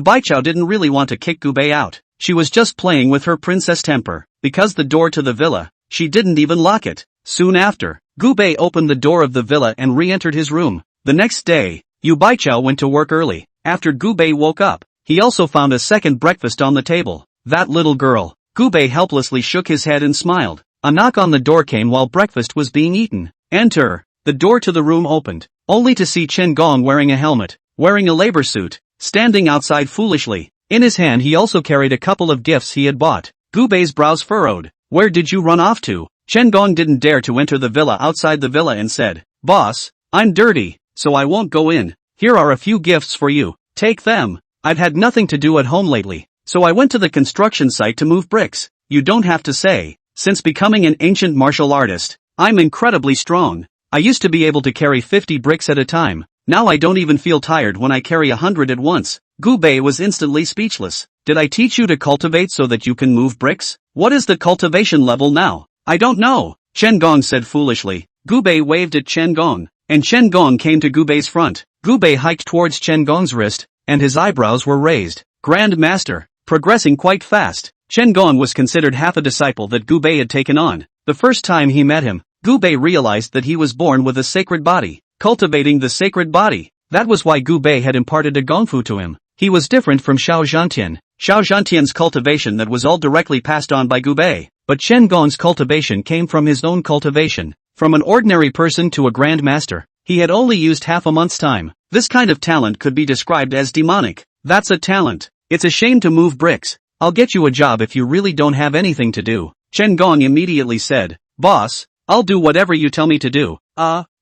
Speaker 1: Baichao didn't really want to kick Gu Bei out. She was just playing with her princess temper. Because the door to the villa, she didn't even lock it. Soon after, Gu Bei opened the door of the villa and re-entered his room. The next day, Yu Baichao went to work early. After Gu Bei woke up, he also found a second breakfast on the table. That little girl. Gu Bei helplessly shook his head and smiled. A knock on the door came while breakfast was being eaten. Enter. The door to the room opened, only to see Chen Gong wearing a helmet, wearing a labor suit, standing outside foolishly. In his hand he also carried a couple of gifts he had bought. Gu Bei's brows furrowed. Where did you run off to? Chen Gong didn't dare to enter the villa outside the villa and said, Boss, I'm dirty, so I won't go in. Here are a few gifts for you. Take them. I've had nothing to do at home lately, so I went to the construction site to move bricks. You don't have to say. Since becoming an ancient martial artist, I'm incredibly strong. I used to be able to carry 50 bricks at a time. Now I don't even feel tired when I carry 100 at once. Gu Bei was instantly speechless. Did I teach you to cultivate so that you can move bricks? What is the cultivation level now? I don't know, Chen Gong said foolishly. Gu Bei waved at Chen Gong, and Chen Gong came to Gu Bei's front. Gu Bei hiked towards Chen Gong's wrist, and his eyebrows were raised. Grand Master, progressing quite fast. Chen Gong was considered half a disciple that Gu Bei had taken on. The first time he met him, Gu Bei realized that he was born with a sacred body. Cultivating the sacred body. That was why Gu Bei had imparted a gongfu to him. He was different from Xiao Zhantian. Xiao Zhantian's cultivation that was all directly passed on by Gu Bei, but Chen Gong's cultivation came from his own cultivation. From an ordinary person to a grand master, he had only used half a month's time. This kind of talent could be described as demonic. That's a talent. It's a shame to move bricks. I'll get you a job if you really don't have anything to do. Chen Gong immediately said, Boss, I'll do whatever you tell me to do.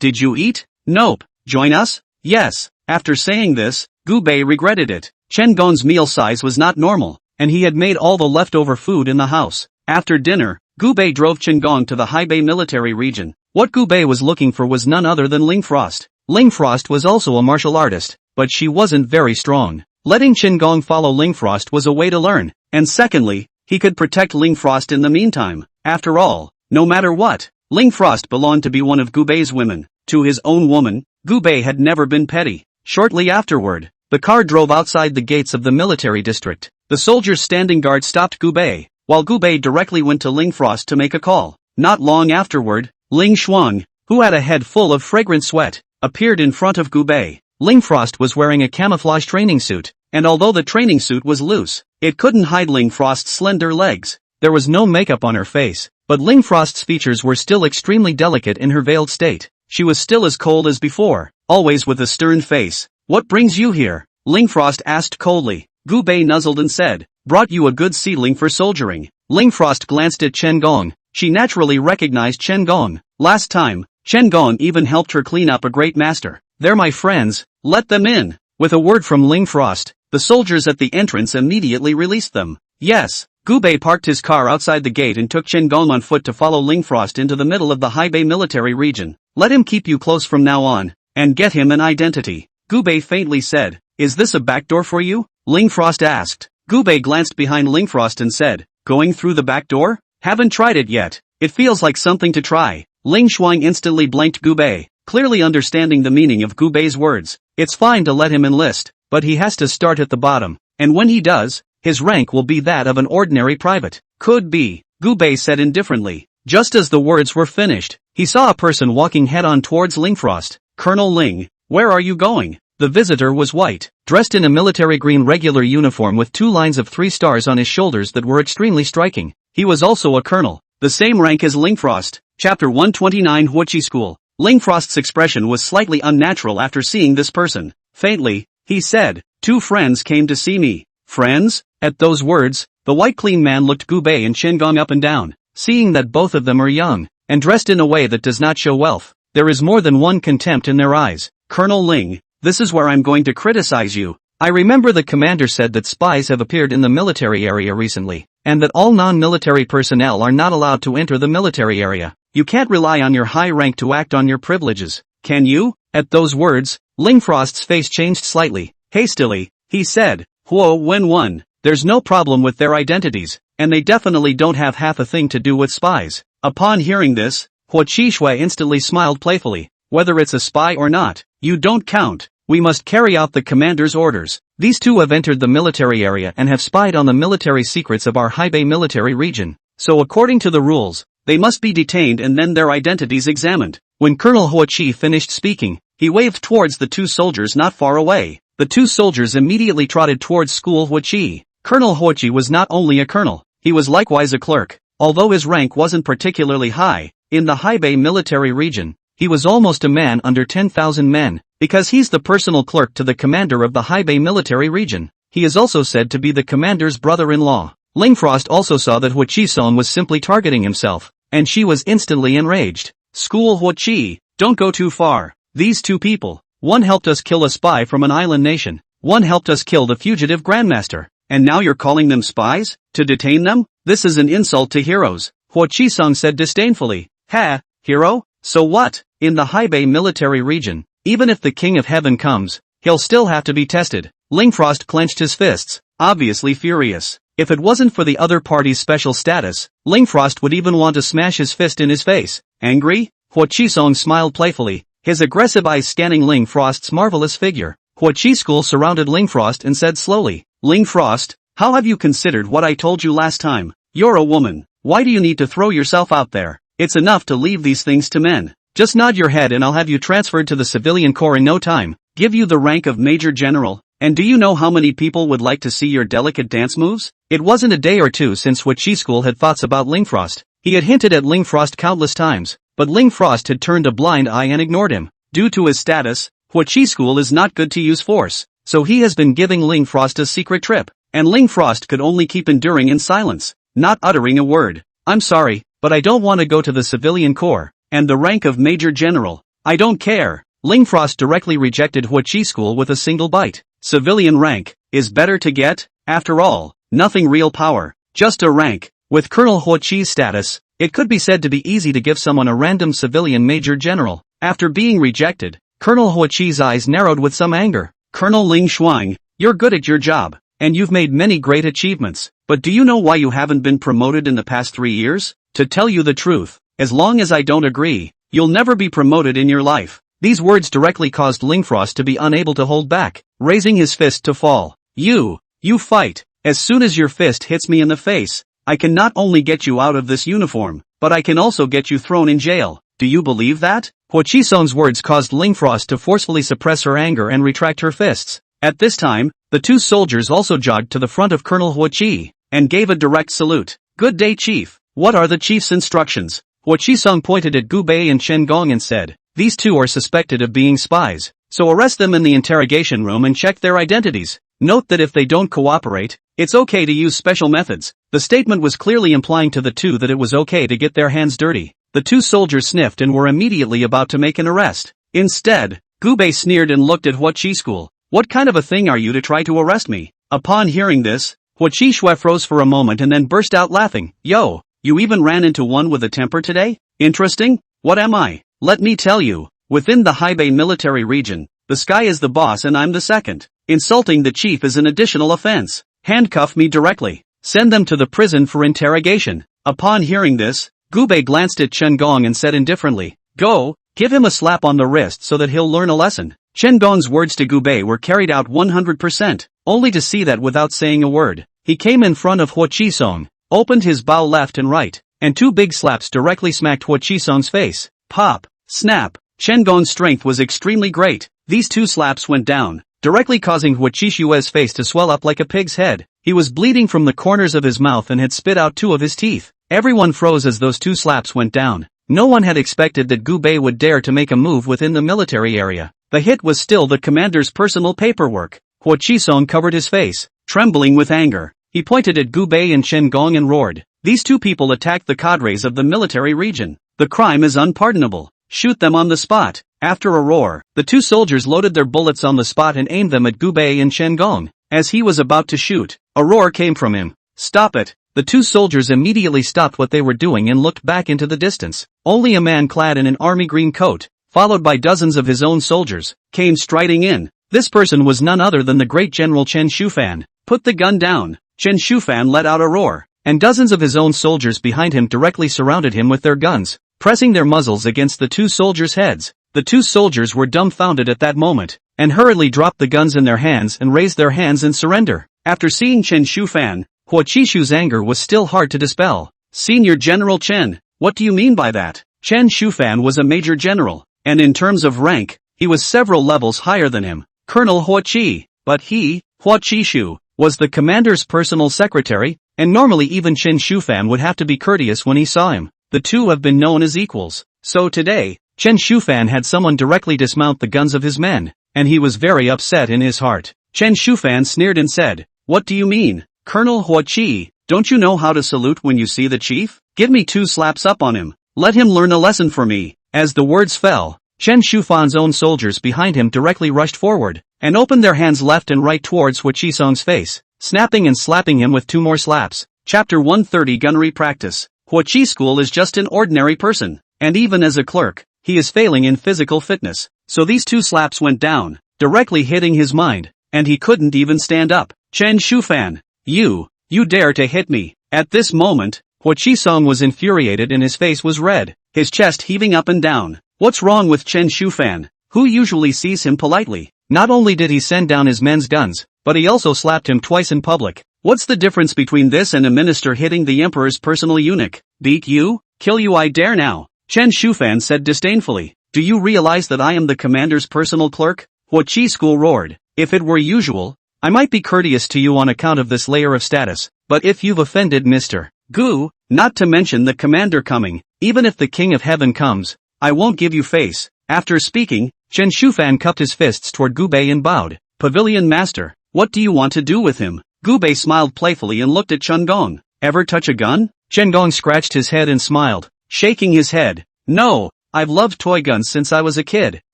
Speaker 1: Did you eat? Nope. Join us? Yes. After saying this, Gu Bei regretted it. Chen Gong's meal size was not normal, and he had made all the leftover food in the house. After dinner, Gu Bei drove Chen Gong to the Haibei military region. What Gu Bei was looking for was none other than Ling Frost. Ling Frost was also a martial artist, but she wasn't very strong. Letting Chen Gong follow Ling Frost was a way to learn, and secondly, he could protect Ling Frost in the meantime. After all, no matter what, Ling Frost belonged to be one of Gu Bei's women. To his own woman, Gu Bei had never been petty. Shortly afterward, the car drove outside the gates of the military district. The soldiers standing guard stopped Gu Bei, while Gu Bei directly went to Ling Frost to make a call. Not long afterward, Ling Shuang, who had a head full of fragrant sweat, appeared in front of Gu Bei. Ling Frost was wearing a camouflage training suit, and although the training suit was loose, it couldn't hide Ling Frost's slender legs. There was no makeup on her face, but Ling Frost's features were still extremely delicate in her veiled state. She was still as cold as before, always with a stern face. What brings you here? Ling Frost asked coldly. Gu Bei nuzzled and said, brought you a good seedling for soldiering. Ling Frost glanced at Chen Gong. She naturally recognized Chen Gong. Last time, Chen Gong even helped her clean up a great master. They're my friends, let them in. With a word from Ling Frost, the soldiers at the entrance immediately released them. Yes. Gu Bei parked his car outside the gate and took Chen Gong on foot to follow Ling Frost into the middle of the Haibei military region. Let him keep you close from now on, and get him an identity. Gu Bei faintly said, is this a back door for you? Ling Frost asked. Gu Bei glanced behind Ling Frost and said, going through the back door? Haven't tried it yet. It feels like something to try. Ling Shuang instantly blanked Gu Bei, clearly understanding the meaning of Gu Bei's words. It's fine to let him enlist, but he has to start at the bottom, and when he does, his rank will be that of an ordinary private. Could be, Gu Bei said indifferently. Just as the words were finished, he saw a person walking head-on towards Ling Frost. Colonel Ling, where are you going? The visitor was white, dressed in a military green regular uniform with 2 lines of 3 stars on his shoulders that were extremely striking. He was also a colonel, the same rank as Ling Frost. Chapter 129 Huoqi School. Ling Frost's expression was slightly unnatural after seeing this person. Faintly, he said, 2 friends came to see me. Friends? At those words, the white clean man looked Gu Bei and Chen Gong up and down. Seeing that both of them are young, and dressed in a way that does not show wealth, there is more than one contempt in their eyes. Colonel Ling, this is where I'm going to criticize you. I remember the commander said that spies have appeared in the military area recently, and that all non-military personnel are not allowed to enter the military area. You can't rely on your high rank to act on your privileges, can you? At those words, Ling Frost's face changed slightly. Hastily, he said, Huo Wen-1, there's no problem with their identities, and they definitely don't have half a thing to do with spies. Upon hearing this, Huo Qishui instantly smiled playfully. Whether it's a spy or not, you don't count. We must carry out the commander's orders. These 2 have entered the military area and have spied on the military secrets of our Haibei military region. So according to the rules, they must be detained and then their identities examined. When Colonel Huoqi finished speaking, he waved towards the 2 soldiers not far away. The 2 soldiers immediately trotted towards School Huoqi. Colonel Huoqi was not only a colonel, he was likewise a clerk. Although his rank wasn't particularly high, in the Haibei military region, he was almost a man under 10,000 men, because he's the personal clerk to the commander of the Haibei military region. He is also said to be the commander's brother-in-law. Lingfrost also saw that Hua Chi-song was simply targeting himself, and she was instantly enraged. School Hua Chi, don't go too far. These two people, one helped us kill a spy from an island nation, one helped us kill the fugitive grandmaster, and now you're calling them spies? To detain them? This is an insult to heroes, Hua Chi-song said disdainfully. Ha, hero? So what? In the Haibei military region, even if the King of Heaven comes, he'll still have to be tested. Lingfrost clenched his fists, obviously furious. If it wasn't for the other party's special status, Lingfrost would even want to smash his fist in his face. Angry? Hua Chi-song smiled playfully, his aggressive eyes scanning Lingfrost's marvelous figure. Hua Chi-school surrounded Lingfrost and said slowly, Lingfrost, how have you considered what I told you last time? You're a woman. Why do you need to throw yourself out there? It's enough to leave these things to men. Just nod your head and I'll have you transferred to the civilian corps in no time. Give you the rank of Major General. And do you know how many people would like to see your delicate dance moves? It wasn't a day or two since Hua Chi-school had thoughts about Lingfrost. He had hinted at Lingfrost countless times, but Lingfrost had turned a blind eye and ignored him. Due to his status, Hua Chi-school is not good to use force, so he has been giving Lingfrost a secret trip, and Lingfrost could only keep enduring in silence, not uttering a word. I'm sorry, but I don't want to go to the civilian corps, and the rank of Major General. I don't care. Lingfrost directly rejected Hua Chi-school with a single bite. Civilian rank is better to get, after all, nothing real power, just a rank. With Colonel Hua Chi's status, it could be said to be easy to give someone a random civilian major general. After being rejected, Colonel Hua Chi's eyes narrowed with some anger. Colonel Ling Shuang, you're good at your job, and you've made many great achievements, but do you know why you haven't been promoted in the past 3 years? To tell you the truth, as long as I don't agree, you'll never be promoted in your life. These words directly caused Lingfrost to be unable to hold back, raising his fist to fall. You fight. As soon as your fist hits me in the face, I can not only get you out of this uniform, but I can also get you thrown in jail. Do you believe that? Hua Chi-song's words caused Lingfrost to forcefully suppress her anger and retract her fists. At this time, the two soldiers also jogged to the front of Colonel Hua Chi, and gave a direct salute. Good day, Chief. What are the chief's instructions? Hua Chi-song pointed at Gu Bei and Chen Gong and said, these two are suspected of being spies, so arrest them in the interrogation room and check their identities. Note that if they don't cooperate, it's okay to use special methods. The statement was clearly implying to the two that it was okay to get their hands dirty. The two soldiers sniffed and were immediately about to make an arrest. Instead, Gu Bei sneered and looked at Hua Chi-school. What kind of a thing are you to try to arrest me? Upon hearing this, Hua Chi-shue froze for a moment and then burst out laughing. Yo, you even ran into one with a temper today? Interesting. What am I? Let me tell you, within the Haibei military region, the sky is the boss and I'm the second. Insulting the chief is an additional offense. Handcuff me directly. Send them to the prison for interrogation. Upon hearing this, Gu Bei glanced at Chen Gong and said indifferently, go, give him a slap on the wrist so that he'll learn a lesson. Chen Gong's words to Gu Bei were carried out 100%, only to see that without saying a word, he came in front of Hua Chi-song, opened his bow left and right, and two big slaps directly smacked Hua Chi-song's face. Pop, snap. Chen Gong's strength was extremely great. These two slaps went down, directly causing Hua Chi-shue's face to swell up like a pig's head. He was bleeding from the corners of his mouth and had spit out two of his teeth. Everyone froze as those two slaps went down. No one had expected that Gu Bei would dare to make a move within the military area. The hit was still the commander's personal paperwork. Hua Chi-song covered his face, trembling with anger. He pointed at Gu Bei and Chen Gong and roared. These two people attacked the cadres of the military region. The crime is unpardonable. Shoot them on the spot. After a roar, the two soldiers loaded their bullets on the spot and aimed them at Gu Bei and Chen Gong. As he was about to shoot, a roar came from him. Stop it. The two soldiers immediately stopped what they were doing and looked back into the distance. Only a man clad in an army green coat, followed by dozens of his own soldiers, came striding in. This person was none other than the great General Chen Shufan. Put the gun down. Chen Shufan let out a roar, and dozens of his own soldiers behind him directly surrounded him with their guns, pressing their muzzles against the two soldiers' heads. The two soldiers were dumbfounded at that moment, and hurriedly dropped the guns in their hands and raised their hands in surrender. After seeing Chen Shufan, Hua Chi-shue's anger was still hard to dispel. Senior General Chen, what do you mean by that? Chen Shufan was a major general, and in terms of rank, he was several levels higher than him, Colonel Hua Chi. But he, Hua Chi-shu, was the commander's personal secretary, and normally even Chen Shufan would have to be courteous when he saw him. The two have been known as equals. So today, Chen Shufan had someone directly dismount the guns of his men, and he was very upset in his heart. Chen Shufan sneered and said, "What do you mean, Colonel Huaqi? Don't you know how to salute when you see the chief? Give me 2 slaps up on him. Let him learn a lesson for me." As the words fell, Chen Shufan's own soldiers behind him directly rushed forward, and opened their hands left and right towards Huaqi Song's face, snapping and slapping him with 2 more slaps. Chapter 130 Gunnery Practice. Huaqi School is just an ordinary person, and even as a clerk, he is failing in physical fitness, so these 2 slaps went down, directly hitting his mind, and he couldn't even stand up. "Chen Shufan, you dare to hit me." At this moment, Huaqi Song was infuriated and his face was red, his chest heaving up and down. What's wrong with Chen Shufan, who usually sees him politely? Not only did he send down his men's guns, but he also slapped him twice in public. What's the difference between this and a minister hitting the emperor's personal eunuch? "Beat you? Kill you I dare now," Chen Shufan said disdainfully. "Do you realize that I am the commander's personal clerk?" Huaqi School roared. "If it were usual, I might be courteous to you on account of this layer of status, but if you've offended Mr. Gu, not to mention the commander coming, even if the king of heaven comes, I won't give you face." After speaking, Chen Shufan cupped his fists toward Gu Bei and bowed. "Pavilion master, what do you want to do with him?" Gu Bei smiled playfully and looked at Chen Gong. "Ever touch a gun?" Chen Gong scratched his head and smiled, shaking his head. "No, I've loved toy guns since I was a kid,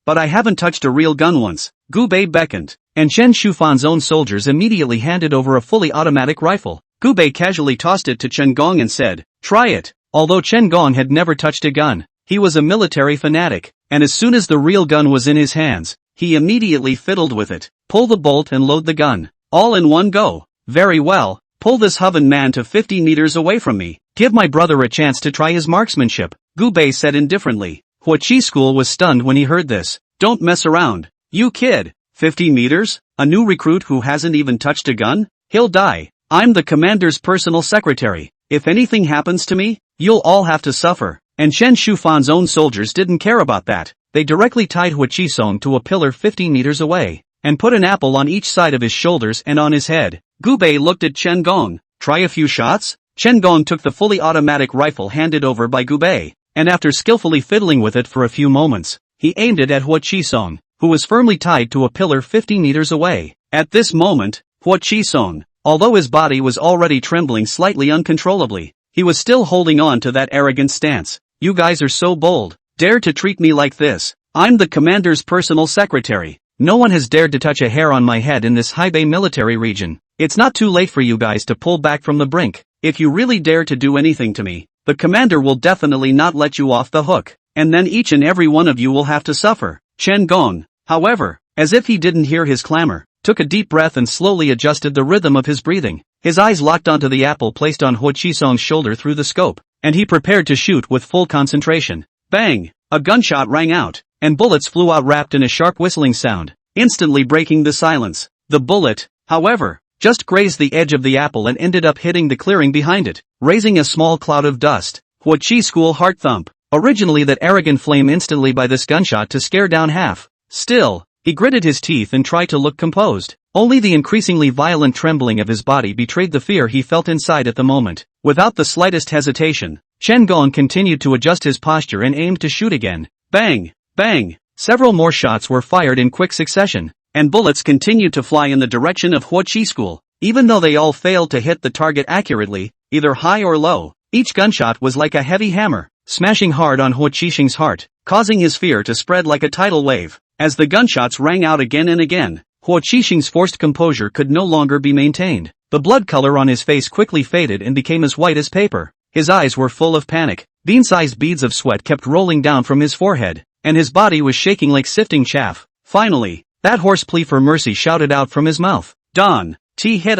Speaker 1: but I haven't touched a real gun once." Gu Bei beckoned, and Chen Shufan's own soldiers immediately handed over a fully automatic rifle. Gu Bei casually tossed it to Chen Gong and said, "Try it." Although Chen Gong had never touched a gun, he was a military fanatic, and as soon as the real gun was in his hands, he immediately fiddled with it. "Pull the bolt and load the gun. All in one go." "Very well, pull this Hoven man to 50 meters away from me. Give my brother a chance to try his marksmanship," Gu Bei said indifferently. Huaqi School was stunned when he heard this. "Don't mess around. You kid, 50 meters? A new recruit who hasn't even touched a gun? He'll die. I'm the commander's personal secretary. If anything happens to me, you'll all have to suffer." And Chen Shufan's own soldiers didn't care about that. They directly tied Huaqi Song to a pillar 50 meters away, and put an apple on each side of his shoulders and on his head. Gu Bei looked at Chen Gong. "Try a few shots?" Chen Gong took the fully automatic rifle handed over by Gu Bei, and after skillfully fiddling with it for a few moments, he aimed it at Huaqi Song, who was firmly tied to a pillar 50 meters away. At this moment, Huaqi Song, although his body was already trembling slightly uncontrollably, he was still holding on to that arrogant stance. "You guys are so bold. Dare to treat me like this. I'm the commander's personal secretary. No one has dared to touch a hair on my head in this Haibei military region. It's not too late for you guys to pull back from the brink. If you really dare to do anything to me, the commander will definitely not let you off the hook, and then each and every one of you will have to suffer." Chen Gong, however, as if he didn't hear his clamor, took a deep breath and slowly adjusted the rhythm of his breathing. His eyes locked onto the apple placed on Huaqi Song's shoulder through the scope, and he prepared to shoot with full concentration. Bang! A gunshot rang out, and bullets flew out wrapped in a sharp whistling sound, instantly breaking the silence. The bullet, however, just grazed the edge of the apple and ended up hitting the clearing behind it, raising a small cloud of dust. Huaqi School heart thump. Originally that arrogant flame instantly by this gunshot to scare down half. Still, he gritted his teeth and tried to look composed. Only the increasingly violent trembling of his body betrayed the fear he felt inside at the moment. Without the slightest hesitation, Chen Gong continued to adjust his posture and aimed to shoot again. Bang! Bang! Several more shots were fired in quick succession, and bullets continued to fly in the direction of Huaqi School. Even though they all failed to hit the target accurately, either high or low, each gunshot was like a heavy hammer, smashing hard on Huaqi Xing's heart, causing his fear to spread like a tidal wave. As the gunshots rang out again and again, Huaqi Xing's forced composure could no longer be maintained. The blood color on his face quickly faded and became as white as paper. His eyes were full of panic. Bean-sized beads of sweat kept rolling down from his forehead, and his body was shaking like sifting chaff. Finally, that hoarse plea for mercy shouted out from his mouth. Don, hit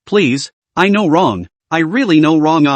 Speaker 1: please, I know wrong, I really know wrong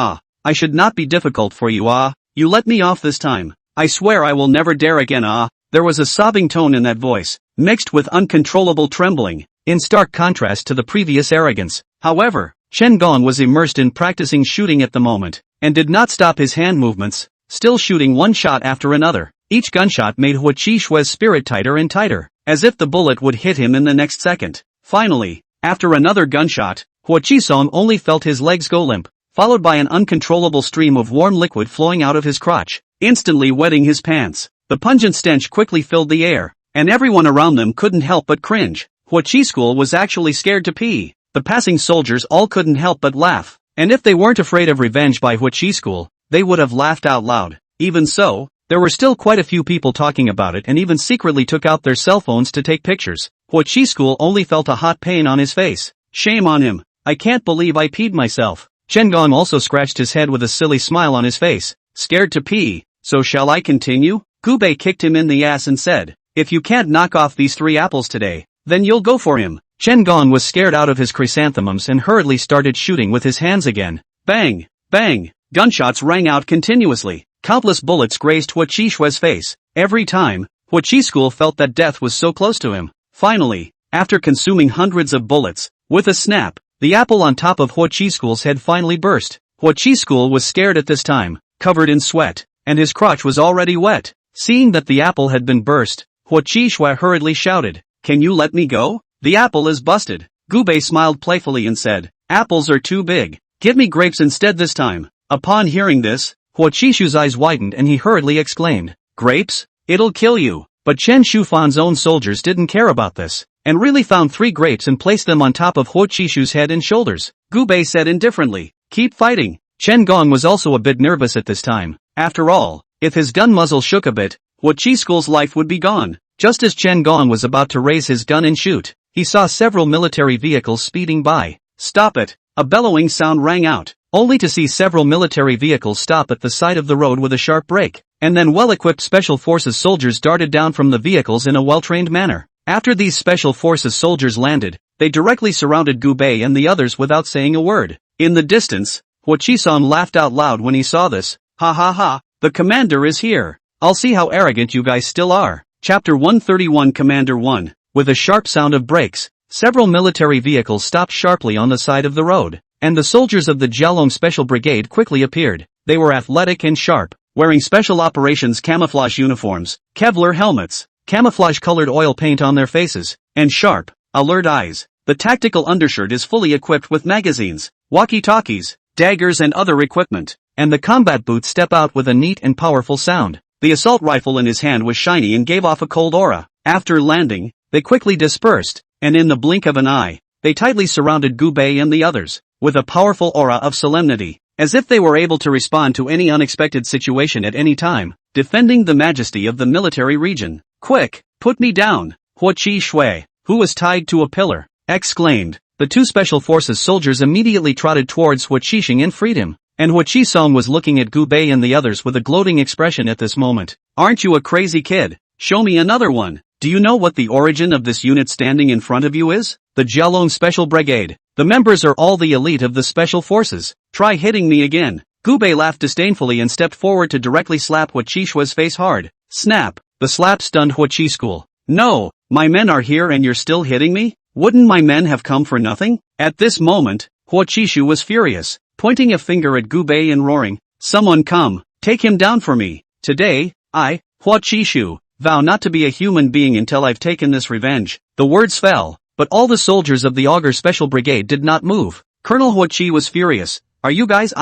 Speaker 1: I should not be difficult for you you let me off this time. I swear I will never dare again There was a sobbing tone in that voice, mixed with uncontrollable trembling, in stark contrast to the previous arrogance. However, Chen Gong was immersed in practicing shooting at the moment, and did not stop his hand movements, still shooting one shot after another. Each gunshot made Huaqi Shui's spirit tighter and tighter, as if the bullet would hit him in the next second. Finally, after another gunshot, Huaqi Song only felt his legs go limp, followed by an uncontrollable stream of warm liquid flowing out of his crotch, instantly wetting his pants. The pungent stench quickly filled the air, and everyone around them couldn't help but cringe. Huachi School was actually scared to pee. The passing soldiers all couldn't help but laugh, and if they weren't afraid of revenge by Huachi School, they would have laughed out loud. Even so, there were still quite a few people talking about it and even secretly took out their cell phones to take pictures. Huachi School only felt a hot pain on his face. Shame on him. I can't believe I peed myself. Chen Gong also scratched his head with a silly smile on his face. Scared to pee, so shall I continue? Gubei kicked him in the ass and said, if you can't knock off these 3 apples today, then you'll go for him. Chen Gong was scared out of his chrysanthemums and hurriedly started shooting with his hands again. Bang! Bang! Gunshots rang out continuously. Countless bullets grazed Huachi Shue's face. Every time, Huachi School felt that death was so close to him. Finally, after consuming hundreds of bullets, with a snap, the apple on top of Huachi School's head finally burst. Huachi School was scared at this time, covered in sweat, and his crotch was already wet. Seeing that the apple had been burst, Huachi Shue hurriedly shouted, can you let me go? The apple is busted. Gubei smiled playfully and said, apples are too big. Give me grapes instead this time. Upon hearing this, Huachi Shue's eyes widened and he hurriedly exclaimed, grapes? It'll kill you. But Chen Shufan's own soldiers didn't care about this, and really found 3 grapes and placed them on top of Huachi Shue's head and shoulders. Gubei said indifferently, keep fighting. Chen Gong was also a bit nervous at this time. After all, if his gun muzzle shook a bit, Huachi School's life would be gone. Just as Chen Gong was about to raise his gun and shoot, he saw several military vehicles speeding by. Stop it! A bellowing sound rang out, only to see several military vehicles stop at the side of the road with a sharp brake, and then well-equipped Special Forces soldiers darted down from the vehicles in a well-trained manner. After these Special Forces soldiers landed, they directly surrounded Gubei and the others without saying a word. In the distance, Huachi-san laughed out loud when he saw this. Ha ha ha, the commander is here. I'll see how arrogant you guys still are. Chapter 131 Commander 1. With a sharp sound of brakes, several military vehicles stopped sharply on the side of the road, and the soldiers of the Jialong Special Brigade quickly appeared. They were athletic and sharp, wearing Special Operations camouflage uniforms, Kevlar helmets, camouflage-colored oil paint on their faces, and sharp, alert eyes. The tactical undershirt is fully equipped with magazines, walkie-talkies, daggers and other equipment, and the combat boots step out with a neat and powerful sound. The assault rifle in his hand was shiny and gave off a cold aura. After landing, they quickly dispersed, and in the blink of an eye, they tightly surrounded Gubei and the others, with a powerful aura of solemnity, as if they were able to respond to any unexpected situation at any time, defending the majesty of the military region. Quick, put me down! Huachi Shui, who was tied to a pillar, exclaimed. The 2 Special Forces soldiers immediately trotted towards Huachi and freed him, and Huachi-san was looking at Gubei and the others with a gloating expression at this moment. Aren't you a crazy kid? Show me another one. Do you know what the origin of this unit standing in front of you is? The Jialong Special Brigade. The members are all the elite of the Special Forces. Try hitting me again. Gubei laughed disdainfully and stepped forward to directly slap Huachi Shue's face hard. Snap! The slap stunned Huachi School. No, my men are here and you're still hitting me? Wouldn't my men have come for nothing? At this moment, Huachi Shu was furious, pointing a finger at Gubei and roaring, someone come, take him down for me. Today, I, Huachi Shu, vow not to be a human being until I've taken this revenge. The words fell, but all the soldiers of the Augur Special Brigade did not move. Colonel Huachi was furious. Are you guys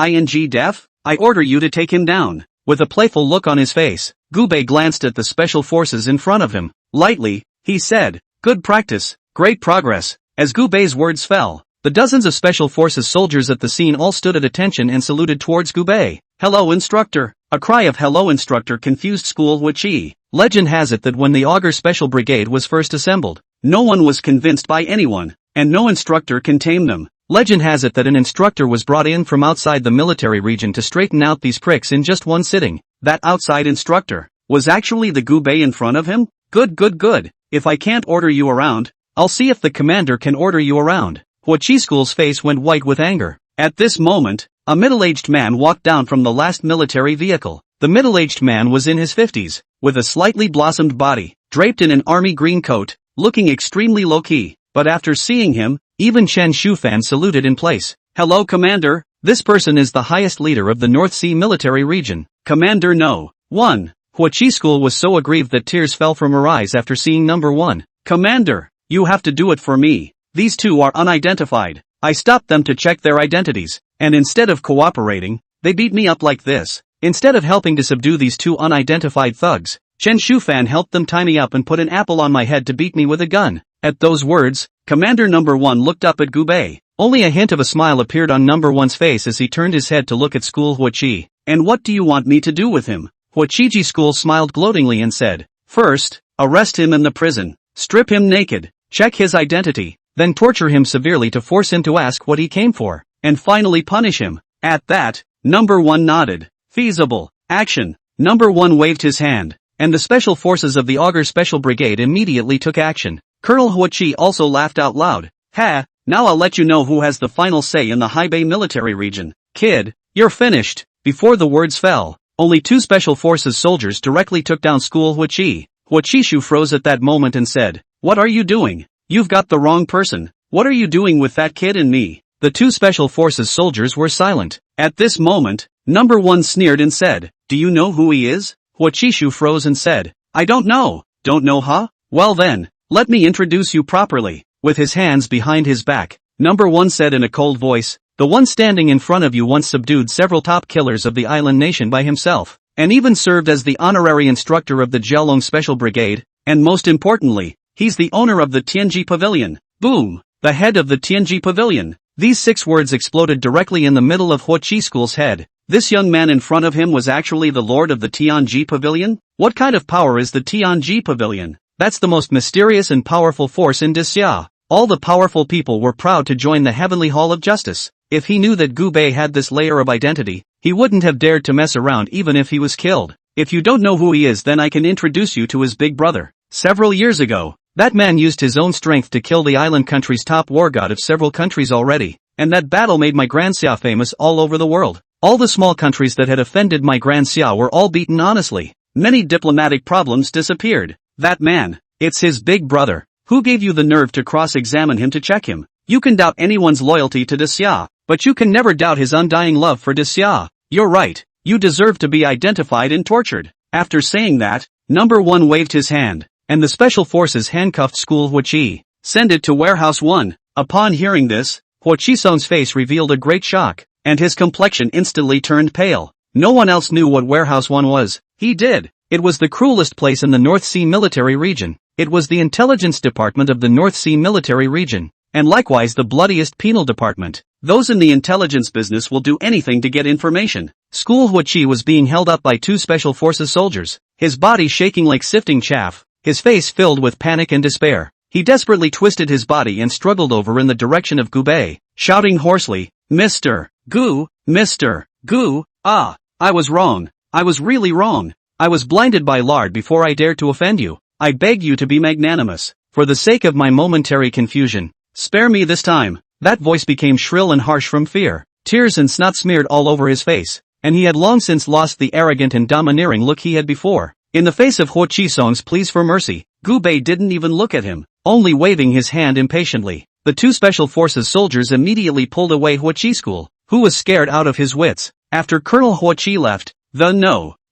Speaker 1: deaf? I order you to take him down. With a playful look on his face, Gubei glanced at the Special Forces in front of him. Lightly, he said, good practice, great progress. As Gubei's words fell, the dozens of Special Forces soldiers at the scene all stood at attention and saluted towards Gubei. Hello instructor. A cry of hello instructor confused School Huachi. Legend has it that when the Augur Special Brigade was first assembled, no one was convinced by anyone, and no instructor can tame them. Legend has it that an instructor was brought in from outside the military region to straighten out these pricks in just one sitting. That outside instructor was actually the Gubei in front of him? Good. If I can't order you around, I'll see if the commander can order you around. Huachi School's face went white with anger. At this moment, a middle-aged man walked down from the last military vehicle. The middle-aged man was in his 50s, with a slightly blossomed body, draped in an army green coat, looking extremely low-key. But after seeing him, even Chen Shufan saluted in place. Hello Commander, this person is the highest leader of the North Sea military region. Commander No. 1. Huachi School was so aggrieved that tears fell from her eyes after seeing number 1. Commander, you have to do it for me. These 2 are unidentified. I stopped them to check their identities, and instead of cooperating, they beat me up like this. Instead of helping to subdue these 2 unidentified thugs, Chen Shufan helped them tie me up and put an apple on my head to beat me with a gun. At those words, Commander Number 1 looked up at Gubei. Only a hint of a smile appeared on Number 1's face as he turned his head to look at School Huachi. And what do you want me to do with him? Huachiji School smiled gloatingly and said, first, arrest him in the prison, strip him naked, check his identity, then torture him severely to force him to ask what he came for, and finally punish him. At that, Number 1 nodded. Feasible. Action. Number 1 waved his hand, and the special forces of the Augur Special Brigade immediately took action. Colonel Huachi also laughed out loud. Ha, now I'll let you know who has the final say in the Haibei military region. Kid, you're finished. Before the words fell, only 2 special forces soldiers directly took down School Huachi. Huachishu froze at that moment and said, what are you doing? You've got the wrong person. What are you doing with that kid and me? The 2 special forces soldiers were silent. At this moment, Number 1 sneered and said, do you know who he is? Huachishu froze and said, I don't know. Don't know, huh? Well then, let me introduce you properly. With his hands behind his back, Number 1 said in a cold voice, the one standing in front of you once subdued several top killers of the island nation by himself, and even served as the honorary instructor of the Jiaolong Special Brigade, and most importantly, he's the owner of the Tianji Pavilion. Boom! The head of the Tianji Pavilion. These 6 words exploded directly in the middle of Huachi School's head. This young man in front of him was actually the lord of the Tianji Pavilion? What kind of power is the Tianji Pavilion? That's the most mysterious and powerful force in Disya. All the powerful people were proud to join the Heavenly Hall of Justice. If he knew that Gubei had this layer of identity, he wouldn't have dared to mess around even if he was killed. If you don't know who he is, then I can introduce you to his big brother. Several years ago, that man used his own strength to kill the island country's top war god of several countries already, and that battle made my Grand Xia famous all over the world. All the small countries that had offended my Grand Xia were all beaten honestly. Many diplomatic problems disappeared. That man, it's his big brother. Who gave you the nerve to cross-examine him to check him? You can doubt anyone's loyalty to Disya, but you can never doubt his undying love for Disya. You're right. You deserve to be identified and tortured. After saying that, Number 1 waved his hand, and the special forces handcuffed School Huachi. Send it to Warehouse 1. Upon hearing this, Huachisong's face revealed a great shock, and his complexion instantly turned pale. No one else knew what Warehouse 1 was. He did. It was the cruelest place in the North Sea military region. It was the intelligence department of the North Sea military region, and likewise the bloodiest penal department. Those in the intelligence business will do anything to get information. School Huachi was being held up by 2 special forces soldiers, his body shaking like sifting chaff, his face filled with panic and despair. He desperately twisted his body and struggled over in the direction of Gubei, shouting hoarsely, Mr. Gu, Mr. Gu, I was wrong. I was really wrong. I was blinded by lard before I dared to offend you. I beg you to be magnanimous. For the sake of my momentary confusion, spare me this time. That voice became shrill and harsh from fear. Tears and snot smeared all over his face, and he had long since lost the arrogant and domineering look he had before. In the face of Huachisong's pleas for mercy, Gubei didn't even look at him, only waving his hand impatiently. The 2 special forces soldiers immediately pulled away Huachi School, who was scared out of his wits. After Colonel Huachi left,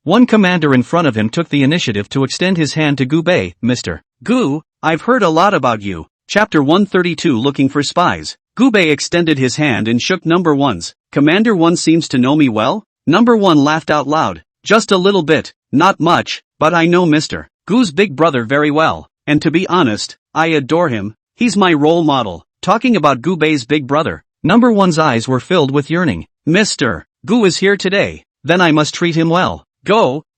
Speaker 1: one commander in front of him took the initiative to extend his hand to Gubei. Mr. Gu, I've heard a lot about you. Chapter 132 Looking for Spies. Gubei extended his hand and shook Number 1's. Commander 1 seems to know me well? Number 1 laughed out loud. Just a little bit, not much, but I know Mr. Gu's big brother very well, and to be honest, I adore him. He's my role model. Talking about Gubei's big brother, Number 1's eyes were filled with yearning. Mr. Gu is here today, then I must treat him well.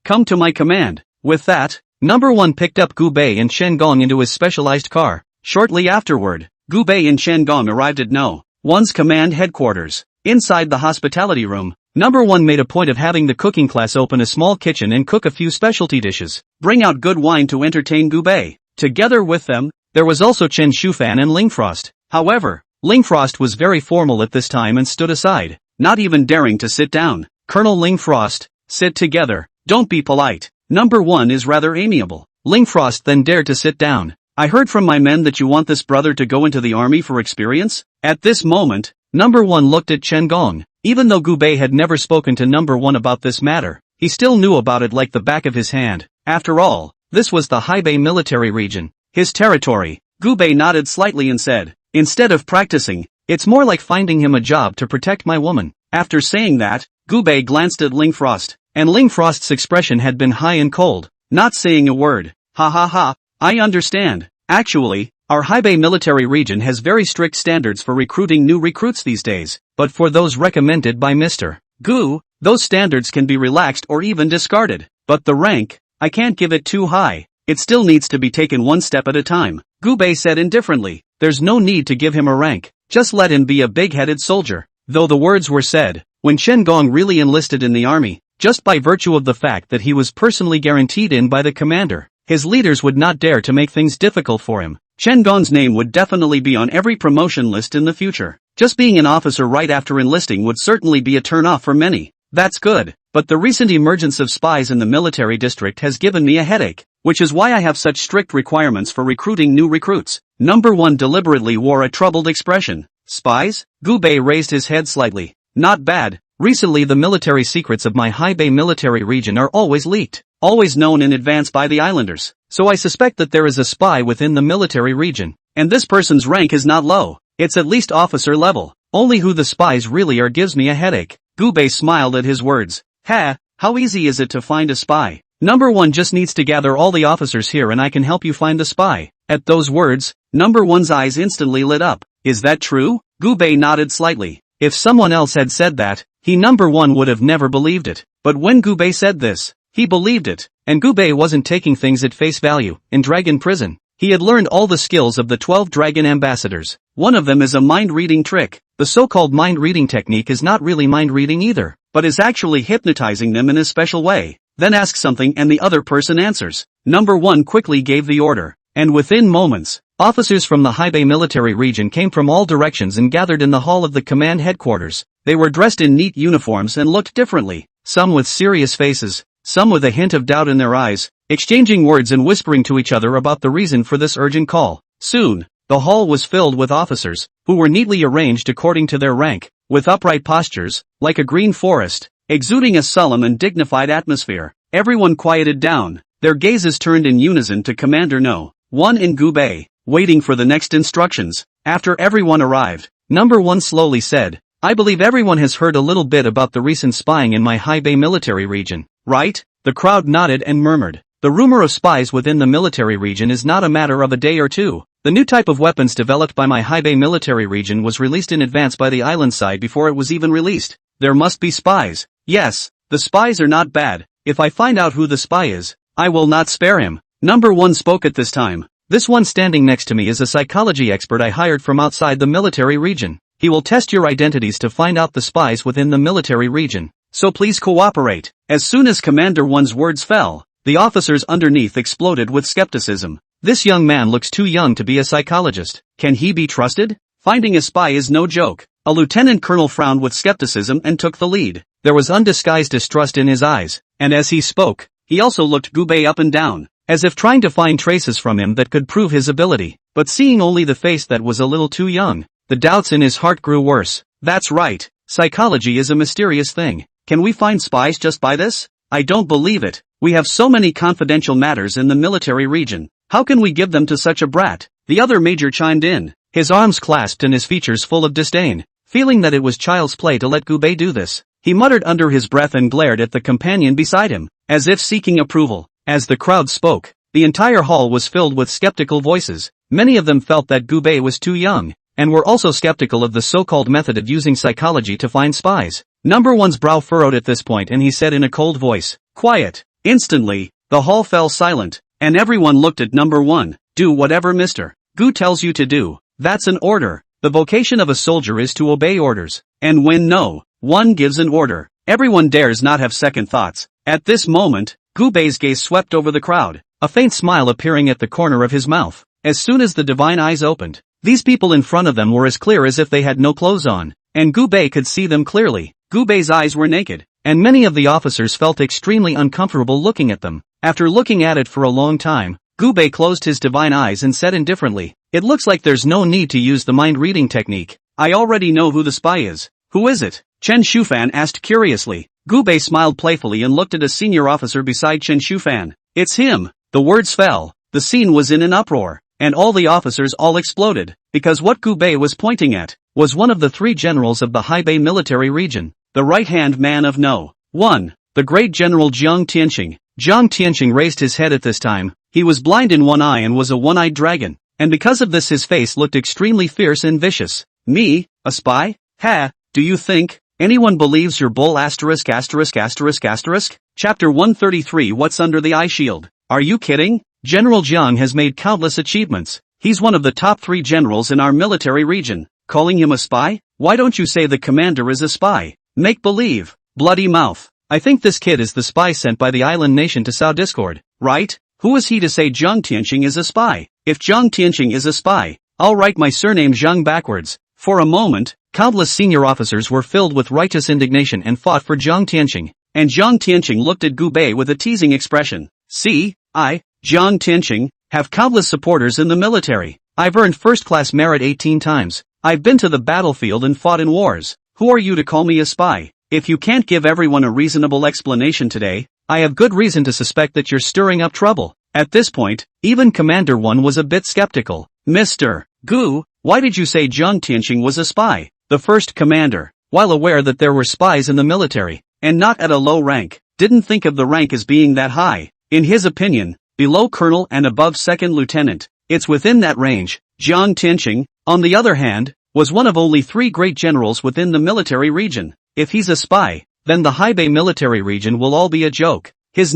Speaker 1: Come to my command. With that, Number 1 picked up Gubei and Shen Gong into his specialized car. Shortly afterward, Gubei and Shen Gong arrived at No. 1's command headquarters. Inside the hospitality room, Number 1 made a point of having the cooking class open a small kitchen and cook a few specialty dishes. Bring out good wine to entertain Gubei. Together with them, there was also Chen Shufan and Lingfrost. However, Lingfrost was very formal at this time and stood aside, not even daring to sit down. Colonel Lingfrost, sit together. Don't be polite. Number 1 is rather amiable. Lingfrost then dared to sit down. I heard from my men that you want this brother to go into the army for experience? At this moment, Number 1 looked at Chen Gong. Even though Gubei had never spoken to Number 1 about this matter, he still knew about it like the back of his hand. After all, this was the Haibei military region, his territory. Gubei nodded slightly and said, instead of practicing, it's more like finding him a job to protect my woman. After saying that, Gubei glanced at Lingfrost, and Lingfrost's expression had been high and cold. not saying a word. Ha ha ha, I understand. Actually, our Haibei military region has very strict standards for recruiting new recruits these days, but for those recommended by Mr. Gu, those standards can be relaxed or even discarded. But the rank, I can't give it too high. It still needs to be taken one step at a time. Gubei said indifferently. There's no need to give him a rank, just let him be a big-headed soldier. Though the words were said, when Chen Gong really enlisted in the army, just by virtue of the fact that he was personally guaranteed in by the commander, his leaders would not dare to make things difficult for him. Chen Gong's name would definitely be on every promotion list in the future. Just being an officer right after enlisting would certainly be a turn-off for many. That's good, but the recent emergence of spies in the military district has given me a headache, which is why I have such strict requirements for recruiting new recruits. Number 1 deliberately wore a troubled expression. Spies? Gubei raised his head slightly. Not bad. Recently the military secrets of my Haibei military region are always leaked, always known in advance by the islanders, so I suspect that there is a spy within the military region, and this person's rank is not low, it's at least officer level. Only who the spies really are gives me a headache. Gubei smiled at his words. Ha, how easy is it to find a spy? Number 1 just needs to gather all the officers here and I can help you find the spy. At those words, Number 1's eyes instantly lit up. Is that true? Gubei nodded slightly. If someone else had said that, he Number 1 would have never believed it. But when Gubei said this, he believed it. And Gubei wasn't taking things at face value. In Dragon Prison, he had learned all the skills of the 12 dragon ambassadors. One of them is a mind-reading trick. The so-called mind-reading technique is not really mind-reading either, but is actually hypnotizing them in a special way. Then ask something and the other person answers. Number 1 quickly gave the order. And within moments, officers from the Haibei military region came from all directions and gathered in the hall of the command headquarters. They were dressed in neat uniforms and looked differently, some with serious faces, some with a hint of doubt in their eyes, exchanging words and whispering to each other about the reason for this urgent call. Soon, the hall was filled with officers, who were neatly arranged according to their rank, with upright postures, like a green forest, exuding a solemn and dignified atmosphere. Everyone quieted down, their gazes turned in unison to Commander No. 1 in Gubei, waiting for the next instructions. After everyone arrived, Number 1 slowly said, I believe everyone has heard a little bit about the recent spying in my Haibei military region, right? The crowd nodded and murmured. The rumor of spies within the military region is not a matter of a day or two. The new type of weapons developed by my Haibei military region was released in advance by the island side before it was even released. There must be spies. Yes, the spies are not bad. If I find out who the spy is, I will not spare him. Number 1 spoke at this time. This one standing next to me is a psychology expert I hired from outside the military region. He will test your identities to find out the spies within the military region. So please cooperate. As soon as Commander 1's words fell, the officers underneath exploded with skepticism. This young man looks too young to be a psychologist. Can he be trusted? Finding a spy is no joke. A lieutenant colonel frowned with skepticism and took the lead. There was undisguised distrust in his eyes, and as he spoke, he also looked Gubei up and down, as if trying to find traces from him that could prove his ability, but seeing only the face that was a little too young, the doubts in his heart grew worse. That's right, psychology is a mysterious thing. Can we find spies just by this? I don't believe it. We have so many confidential matters in the military region. How can we give them to such a brat? The other major chimed in, his arms clasped and his features full of disdain. Feeling that it was child's play to let Gubei do this, he muttered under his breath and glared at the companion beside him, as if seeking approval. As the crowd spoke, the entire hall was filled with skeptical voices. Many of them felt that Gubei was too young, and were also skeptical of the so-called method of using psychology to find spies. Number 1's brow furrowed at this point and he said in a cold voice, quiet. Instantly, the hall fell silent, and everyone looked at Number 1. Do whatever Mr. Gu tells you to do. That's an order. The vocation of a soldier is to obey orders. And when No. 1 gives an order, everyone dares not have second thoughts. At this moment, Gubei's gaze swept over the crowd, a faint smile appearing at the corner of his mouth. As soon as the divine eyes opened, these people in front of them were as clear as if they had no clothes on, and Gubei could see them clearly. Gubei's eyes were naked, and many of the officers felt extremely uncomfortable looking at them. After looking at it for a long time, Gubei closed his divine eyes and said indifferently, it looks like there's no need to use the mind-reading technique. I already know who the spy is. Who is it? Chen Shufan asked curiously. Gubei smiled playfully and looked at a senior officer beside Chen Shufan. It's him. The words fell. The scene was in an uproar, and all the officers all exploded, because what Gubei was pointing at was one of the 3 generals of the Haibei military region, the right-hand man of No. 1, the great General Jiang Tianqing. Jiang Tianqing raised his head at this time. He was blind in one eye and was a one-eyed dragon, and because of this his face looked extremely fierce and vicious. Me? A spy? Ha! Do you think anyone believes your bull asterisk asterisk asterisk asterisk? Chapter 133 What's under the eye shield? Are you kidding? General Jiang has made countless achievements. He's one of the top 3 generals in our military region. Calling him a spy? Why don't you say the commander is a spy? Make believe. Bloody mouth. I think this kid is the spy sent by the island nation to sow discord, right? Who is he to say Jiang Tianqing is a spy? If Jiang Tianqing is a spy, I'll write my surname Jiang backwards. For a moment, countless senior officers were filled with righteous indignation and fought for Jiang Tianqing. And Jiang Tianqing looked at Gu Bei with a teasing expression. See, I, Jiang Tianqing, have countless supporters in the military. I've earned first-class merit 18 times. I've been to the battlefield and fought in wars. Who are you to call me a spy? If you can't give everyone a reasonable explanation today, I have good reason to suspect that you're stirring up trouble. At this point, even Commander 1 was a bit skeptical. Mr. Gu, why did you say Jiang Tianqing was a spy? The first commander, while aware that there were spies in the military, and not at a low rank, didn't think of the rank as being that high. In his opinion, below colonel and above second lieutenant, it's within that range. Jiang Tianqing, on the other hand, was one of only 3 great generals within the military region. If he's a spy, then the Haibei military region will all be a joke. His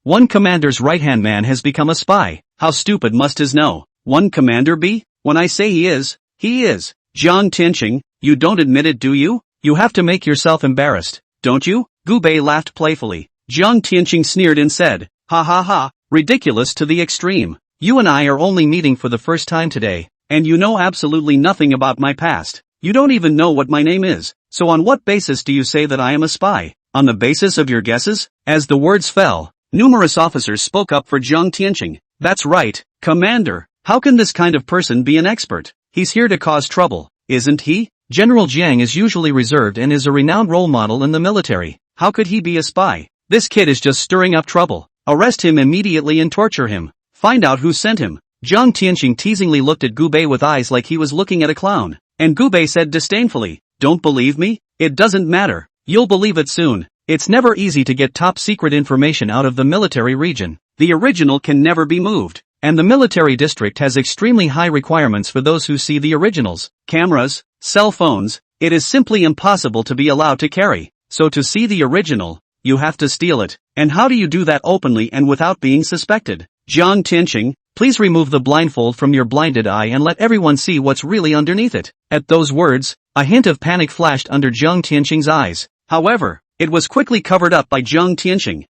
Speaker 1: one commander's right-hand man has become a spy. How stupid must his one commander be? When I say he is, he is. Jiang Tianqing, you don't admit it, do you? You have to make yourself embarrassed, don't you? Gu Bei laughed playfully. Jiang Tianqing sneered and said, ha ha ha, ridiculous to the extreme. You and I are only meeting for the first time today, and you know absolutely nothing about my past. You don't even know what my name is. So on what basis do you say that I am a spy? On the basis of your guesses? As the words fell, numerous officers spoke up for Jiang Tianqing. That's right, Commander. How can this kind of person be an expert? He's here to cause trouble, isn't he? General Jiang is usually reserved and is a renowned role model in the military. How could he be a spy? This kid is just stirring up trouble. Arrest him immediately and torture him. Find out who sent him. Jiang Tianqing teasingly looked at Gu Bei with eyes like he was looking at a clown. And Gu Bei said disdainfully, don't believe me? It doesn't matter. You'll believe it soon. It's never easy to get top secret information out of the military region. The original can never be moved. And the military district has extremely high requirements for those who see the originals. Cameras, cell phones, it is simply impossible to be allowed to carry. So to see the original, you have to steal it. And how do you do that openly and without being suspected? Jiang Tianqing, please remove the blindfold from your blinded eye and let everyone see what's really underneath it. At those words, a hint of panic flashed under Jiang Tianqing's eyes. However, it was quickly covered up by Jiang Tianqing.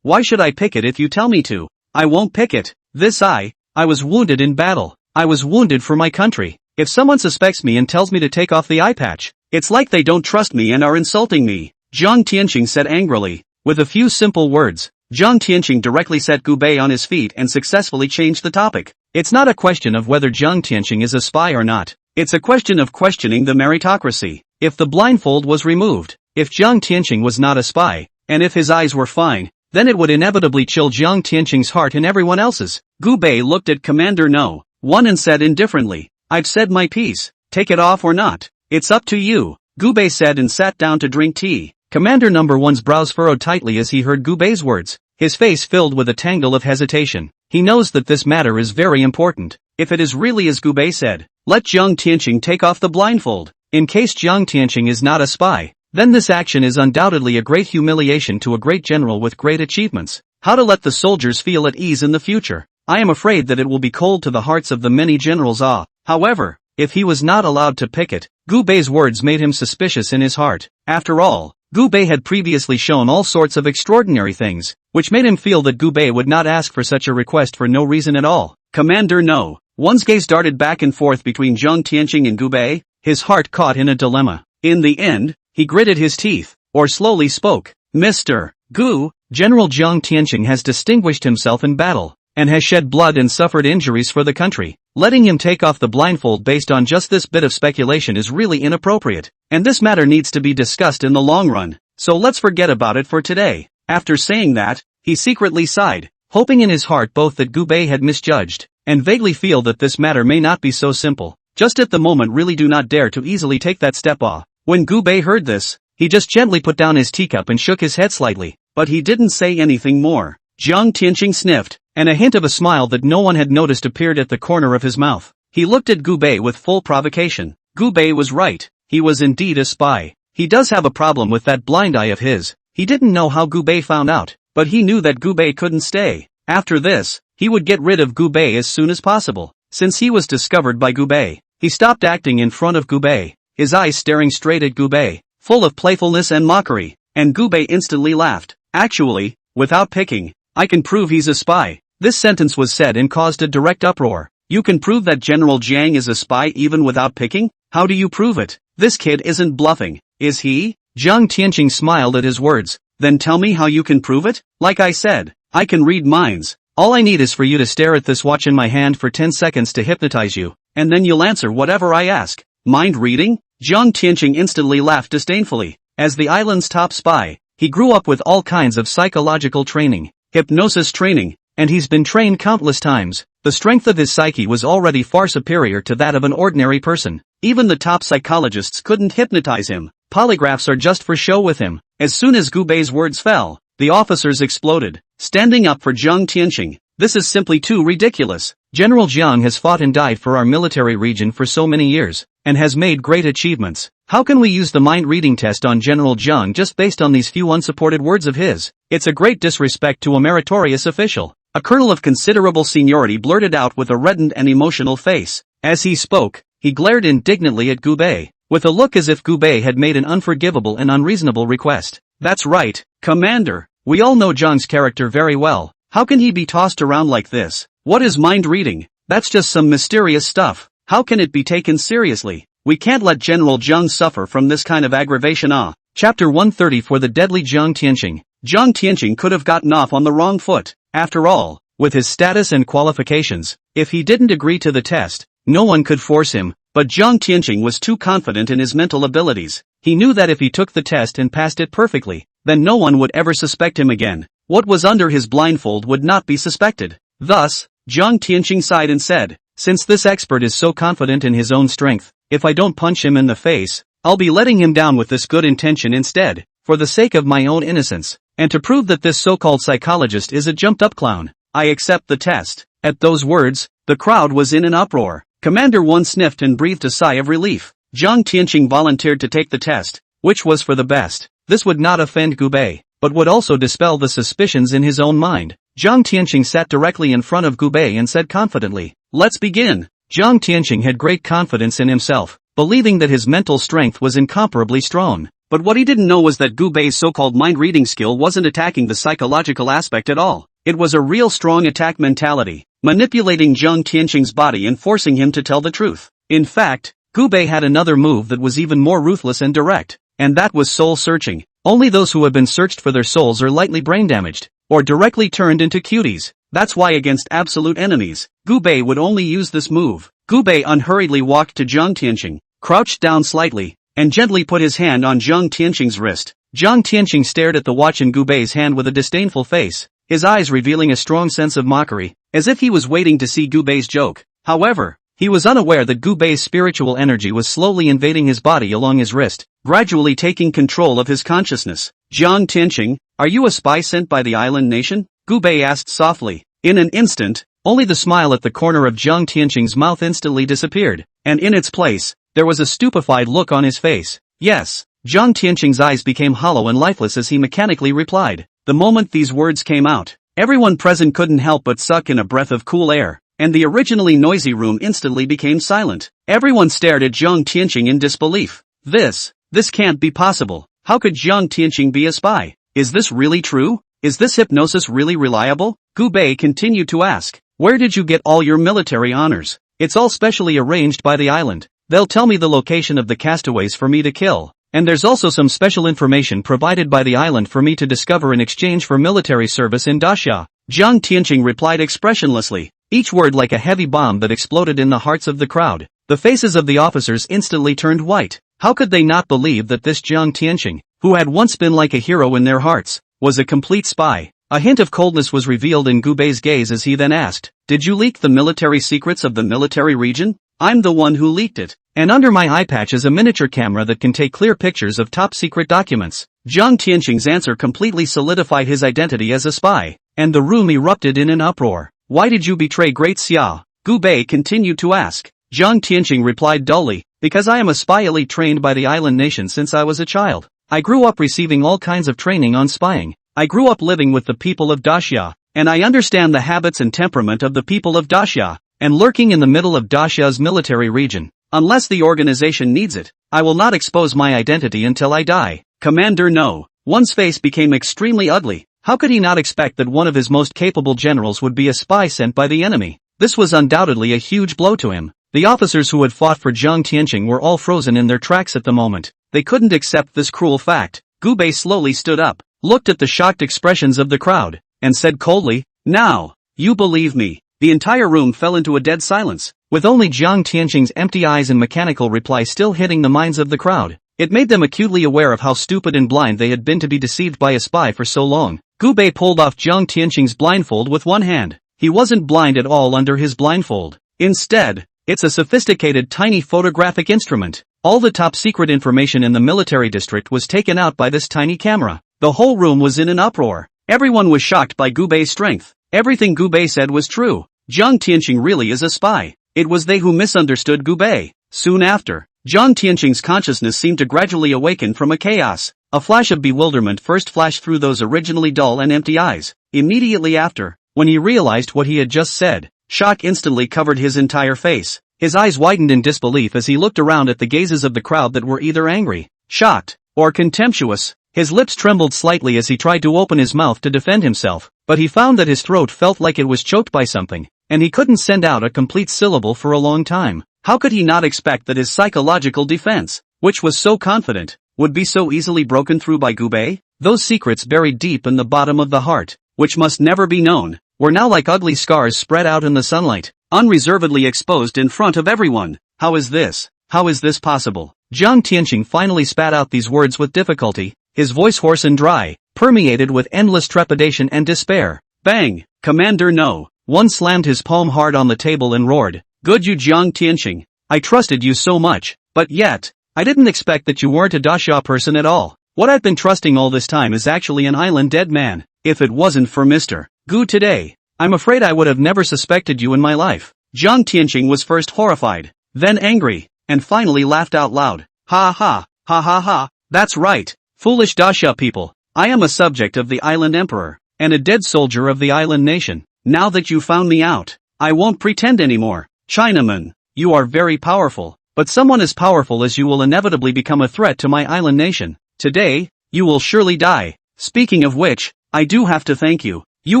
Speaker 1: Why should I pick it if you tell me to? I won't pick it. This eye, I was wounded in battle. I was wounded for my country. If someone suspects me and tells me to take off the eye patch, it's like they don't trust me and are insulting me. Jiang Tianqing said angrily. With a few simple words, Jiang Tianqing directly set Gu Bei on his feet and successfully changed the topic. It's not a question of whether Jiang Tianqing is a spy or not. It's a question of questioning the meritocracy. If the blindfold was removed, if Jiang Tianqing was not a spy, and if his eyes were fine, then it would inevitably chill Jiang Tianqing's heart and everyone else's. Gu Bei looked at Commander No. 1 and said indifferently, I've said my piece. Take it off or not. It's up to you. Gu Bei said and sat down to drink tea. Commander No. 1's brows furrowed tightly as he heard Gu Bei's words. His face filled with a tangle of hesitation. He knows that this matter is very important. If it is really as Gu Bei said, let Jiang Tianqing take off the blindfold. In case Jiang Tianqing is not a spy, then this action is undoubtedly a great humiliation to a great general with great achievements. How to let the soldiers feel at ease in the future? I am afraid that it will be cold to the hearts of the many generals. However, if he was not allowed to pick it, Gu Bei's words made him suspicious in his heart. After all, Gu Bei had previously shown all sorts of extraordinary things, which made him feel that Gu Bei would not ask for such a request for no reason at all. Commander No. 1's gaze darted back and forth between Jiang Tianqing and Gu Bei, his heart caught in a dilemma. In the end, he gritted his teeth, or slowly spoke. Mr. Gu, General Jiang Tianqing has distinguished himself in battle, and has shed blood and suffered injuries for the country. Letting him take off the blindfold based on just this bit of speculation is really inappropriate, and this matter needs to be discussed in the long run, so let's forget about it for today. After saying that, he secretly sighed, hoping in his heart both that Gu Bei had misjudged, and vaguely feel that this matter may not be so simple. Just at the moment really do not dare to easily take that step. When Gu Bei heard this, he just gently put down his teacup and shook his head slightly, but he didn't say anything more. Jiang Tianqing sniffed, and a hint of a smile that no one had noticed appeared at the corner of his mouth. He looked at Gu Bei with full provocation. Gu Bei was right. He was indeed a spy. He does have a problem with that blind eye of his. He didn't know how Gu Bei found out, but he knew that Gu Bei couldn't stay. After this, he would get rid of Gu Bei as soon as possible. Since he was discovered by Gu Bei, he stopped acting in front of Gu Bei, his eyes staring straight at Gu Bei, full of playfulness and mockery, and Gu Bei instantly laughed. Actually, without picking, I can prove he's a spy. This sentence was said and caused a direct uproar. You can prove that General Jiang is a spy even without picking? How do you prove it? This kid isn't bluffing, is he? Jiang Tianqing smiled at his words. Then tell me how you can prove it? Like I said, I can read minds. All I need is for you to stare at this watch in my hand for 10 seconds to hypnotize you, and then you'll answer whatever I ask. Mind reading? Jiang Tianqing instantly laughed disdainfully. As the island's top spy, he grew up with all kinds of psychological training, hypnosis training, and he's been trained countless times. The strength of his psyche was already far superior to that of an ordinary person. Even the top psychologists couldn't hypnotize him. Polygraphs are just for show with him. As soon as Gu Bei's words fell, the officers exploded, standing up for Jiang Tianqing. This is simply too ridiculous. General Jiang has fought and died for our military region for so many years, and has made great achievements. How can we use the mind-reading test on General Jiang just based on these few unsupported words of his? It's a great disrespect to a meritorious official. A colonel of considerable seniority blurted out with a reddened and emotional face. As he spoke, he glared indignantly at Gu Bei, with a look as if Gu Bei had made an unforgivable and unreasonable request. That's right, Commander. We all know Jiang's character very well. How can he be tossed around like this? What is mind reading? That's just some mysterious stuff. How can it be taken seriously? We can't let General Jiang suffer from this kind of aggravation. Chapter 130 for the deadly Jiang Tianqing. Jiang Tianqing could have gotten off on the wrong foot. After all, with his status and qualifications, if he didn't agree to the test, no one could force him. But Jiang Tianqing was too confident in his mental abilities. He knew that if he took the test and passed it perfectly, then no one would ever suspect him again. What was under his blindfold would not be suspected. Thus, Jiang Tianqing sighed and said, since this expert is so confident in his own strength, if I don't punch him in the face, I'll be letting him down with this good intention instead, for the sake of my own innocence, and to prove that this so-called psychologist is a jumped-up clown. I accept the test. At those words, the crowd was in an uproar. Commander 1 sniffed and breathed a sigh of relief. Jiang Tianqing volunteered to take the test, which was for the best. This would not offend Gu Bei, but would also dispel the suspicions in his own mind. Jiang Tianqing sat directly in front of Gu Bei and said confidently, let's begin. Jiang Tianqing had great confidence in himself, believing that his mental strength was incomparably strong. But what he didn't know was that Gu Bei's so-called mind-reading skill wasn't attacking the psychological aspect at all. It was a real strong attack mentality, manipulating Jiang Tianqing's body and forcing him to tell the truth. In fact, Gu Bei had another move that was even more ruthless and direct, and that was soul-searching. Only those who have been searched for their souls are lightly brain-damaged, or directly turned into cuties. That's why against absolute enemies, Gu Bei would only use this move. Gu Bei unhurriedly walked to Jiang Tianqing, crouched down slightly, and gently put his hand on Jiang Tianqing's wrist. Jiang Tianqing stared at the watch in Gu Bei's hand with a disdainful face, his eyes revealing a strong sense of mockery, as if he was waiting to see Gu Bei's joke. However, he was unaware that Gu Bei's spiritual energy was slowly invading his body along his wrist, gradually taking control of his consciousness. Jiang Tianqing, are you a spy sent by the island nation? Gu Bei asked softly. In an instant, only the smile at the corner of Jiang Tianqing's mouth instantly disappeared, and in its place, there was a stupefied look on his face. Yes. Jiang Tianqing's eyes became hollow and lifeless as he mechanically replied. The moment these words came out, everyone present couldn't help but suck in a breath of cool air, and the originally noisy room instantly became silent. Everyone stared at Jiang Tianqing in disbelief. This can't be possible. How could Jiang Tianqing be a spy? Is this really true? Is this hypnosis really reliable? Gu Bei continued to ask. Where did you get all your military honors? It's all specially arranged by the island. They'll tell me the location of the castaways for me to kill. And there's also some special information provided by the island for me to discover in exchange for military service in Daxia. Jiang Tianqing replied expressionlessly, each word like a heavy bomb that exploded in the hearts of the crowd. The faces of the officers instantly turned white. How could they not believe that this Jiang Tianqing, who had once been like a hero in their hearts, was a complete spy? A hint of coldness was revealed in Gu Bei's gaze as he then asked, did you leak the military secrets of the military region? I'm the one who leaked it. And under my eye patch is a miniature camera that can take clear pictures of top secret documents. Jiang Tianqing's answer completely solidified his identity as a spy. and the room erupted in an uproar. Why did you betray Great Xia? Gu Bei continued to ask. Jiang Tianqing replied dully, because I am a spy elite trained by the island nation since I was a child. I grew up receiving all kinds of training on spying. I grew up living with the people of Daxia, and I understand the habits and temperament of the people of Daxia, and lurking in the middle of Daxia's military region. Unless the organization needs it, I will not expose my identity until I die. Commander No. One's face became extremely ugly. How could he not expect that one of his most capable generals would be a spy sent by the enemy? This was undoubtedly a huge blow to him. The officers who had fought for Jiang Tianqing were all frozen in their tracks at the moment. They couldn't accept this cruel fact. Gu Bei slowly stood up, looked at the shocked expressions of the crowd, and said coldly, "Now, you believe me." The entire room fell into a dead silence, with only Jiang Tianqing's empty eyes and mechanical reply still hitting the minds of the crowd. It made them acutely aware of how stupid and blind they had been to be deceived by a spy for so long. Gu Bei pulled off Jiang Tianqing's blindfold with one hand. He wasn't blind at all under his blindfold. Instead, it's a sophisticated tiny photographic instrument. All the top secret information in the military district was taken out by this tiny camera. The whole room was in an uproar. Everyone was shocked by Gu Bei's strength. Everything Gu Bei said was true. Jiang Tianqing really is a spy. It was they who misunderstood Gu Bei. Soon after, Jiang Tianqing's consciousness seemed to gradually awaken from a chaos. A flash of bewilderment first flashed through those originally dull and empty eyes. Immediately after, when he realized what he had just said, shock instantly covered his entire face. His eyes widened in disbelief as he looked around at the gazes of the crowd that were either angry, shocked, or contemptuous. His lips trembled slightly as he tried to open his mouth to defend himself, but he found that his throat felt like it was choked by something, and he couldn't send out a complete syllable for a long time. How could he not expect that his psychological defense, which was so confident, would be so easily broken through by Gu Bei? Those secrets buried deep in the bottom of the heart, which must never be known, were now like ugly scars spread out in the sunlight, unreservedly exposed in front of everyone. How is this? How is this possible? Jiang Tianqing finally spat out these words with difficulty, his voice hoarse and dry, permeated with endless trepidation and despair. Bang! Commander No. One slammed his palm hard on the table and roared, "Good you Jiang Tianqing. I trusted you so much, but yet, I didn't expect that you weren't a Daxia person at all. What I've been trusting all this time is actually an island dead man. If it wasn't for Mr. Gu today, I'm afraid I would have never suspected you in my life." Jiang Tianqing was first horrified, then angry, and finally laughed out loud. Ha ha, ha ha ha, that's right, foolish Daxia people. I am a subject of the island emperor, and a dead soldier of the island nation. Now that you found me out, I won't pretend anymore. Chinaman, you are very powerful, but someone as powerful as you will inevitably become a threat to my island nation. Today, you will surely die. Speaking of which, I do have to thank you. You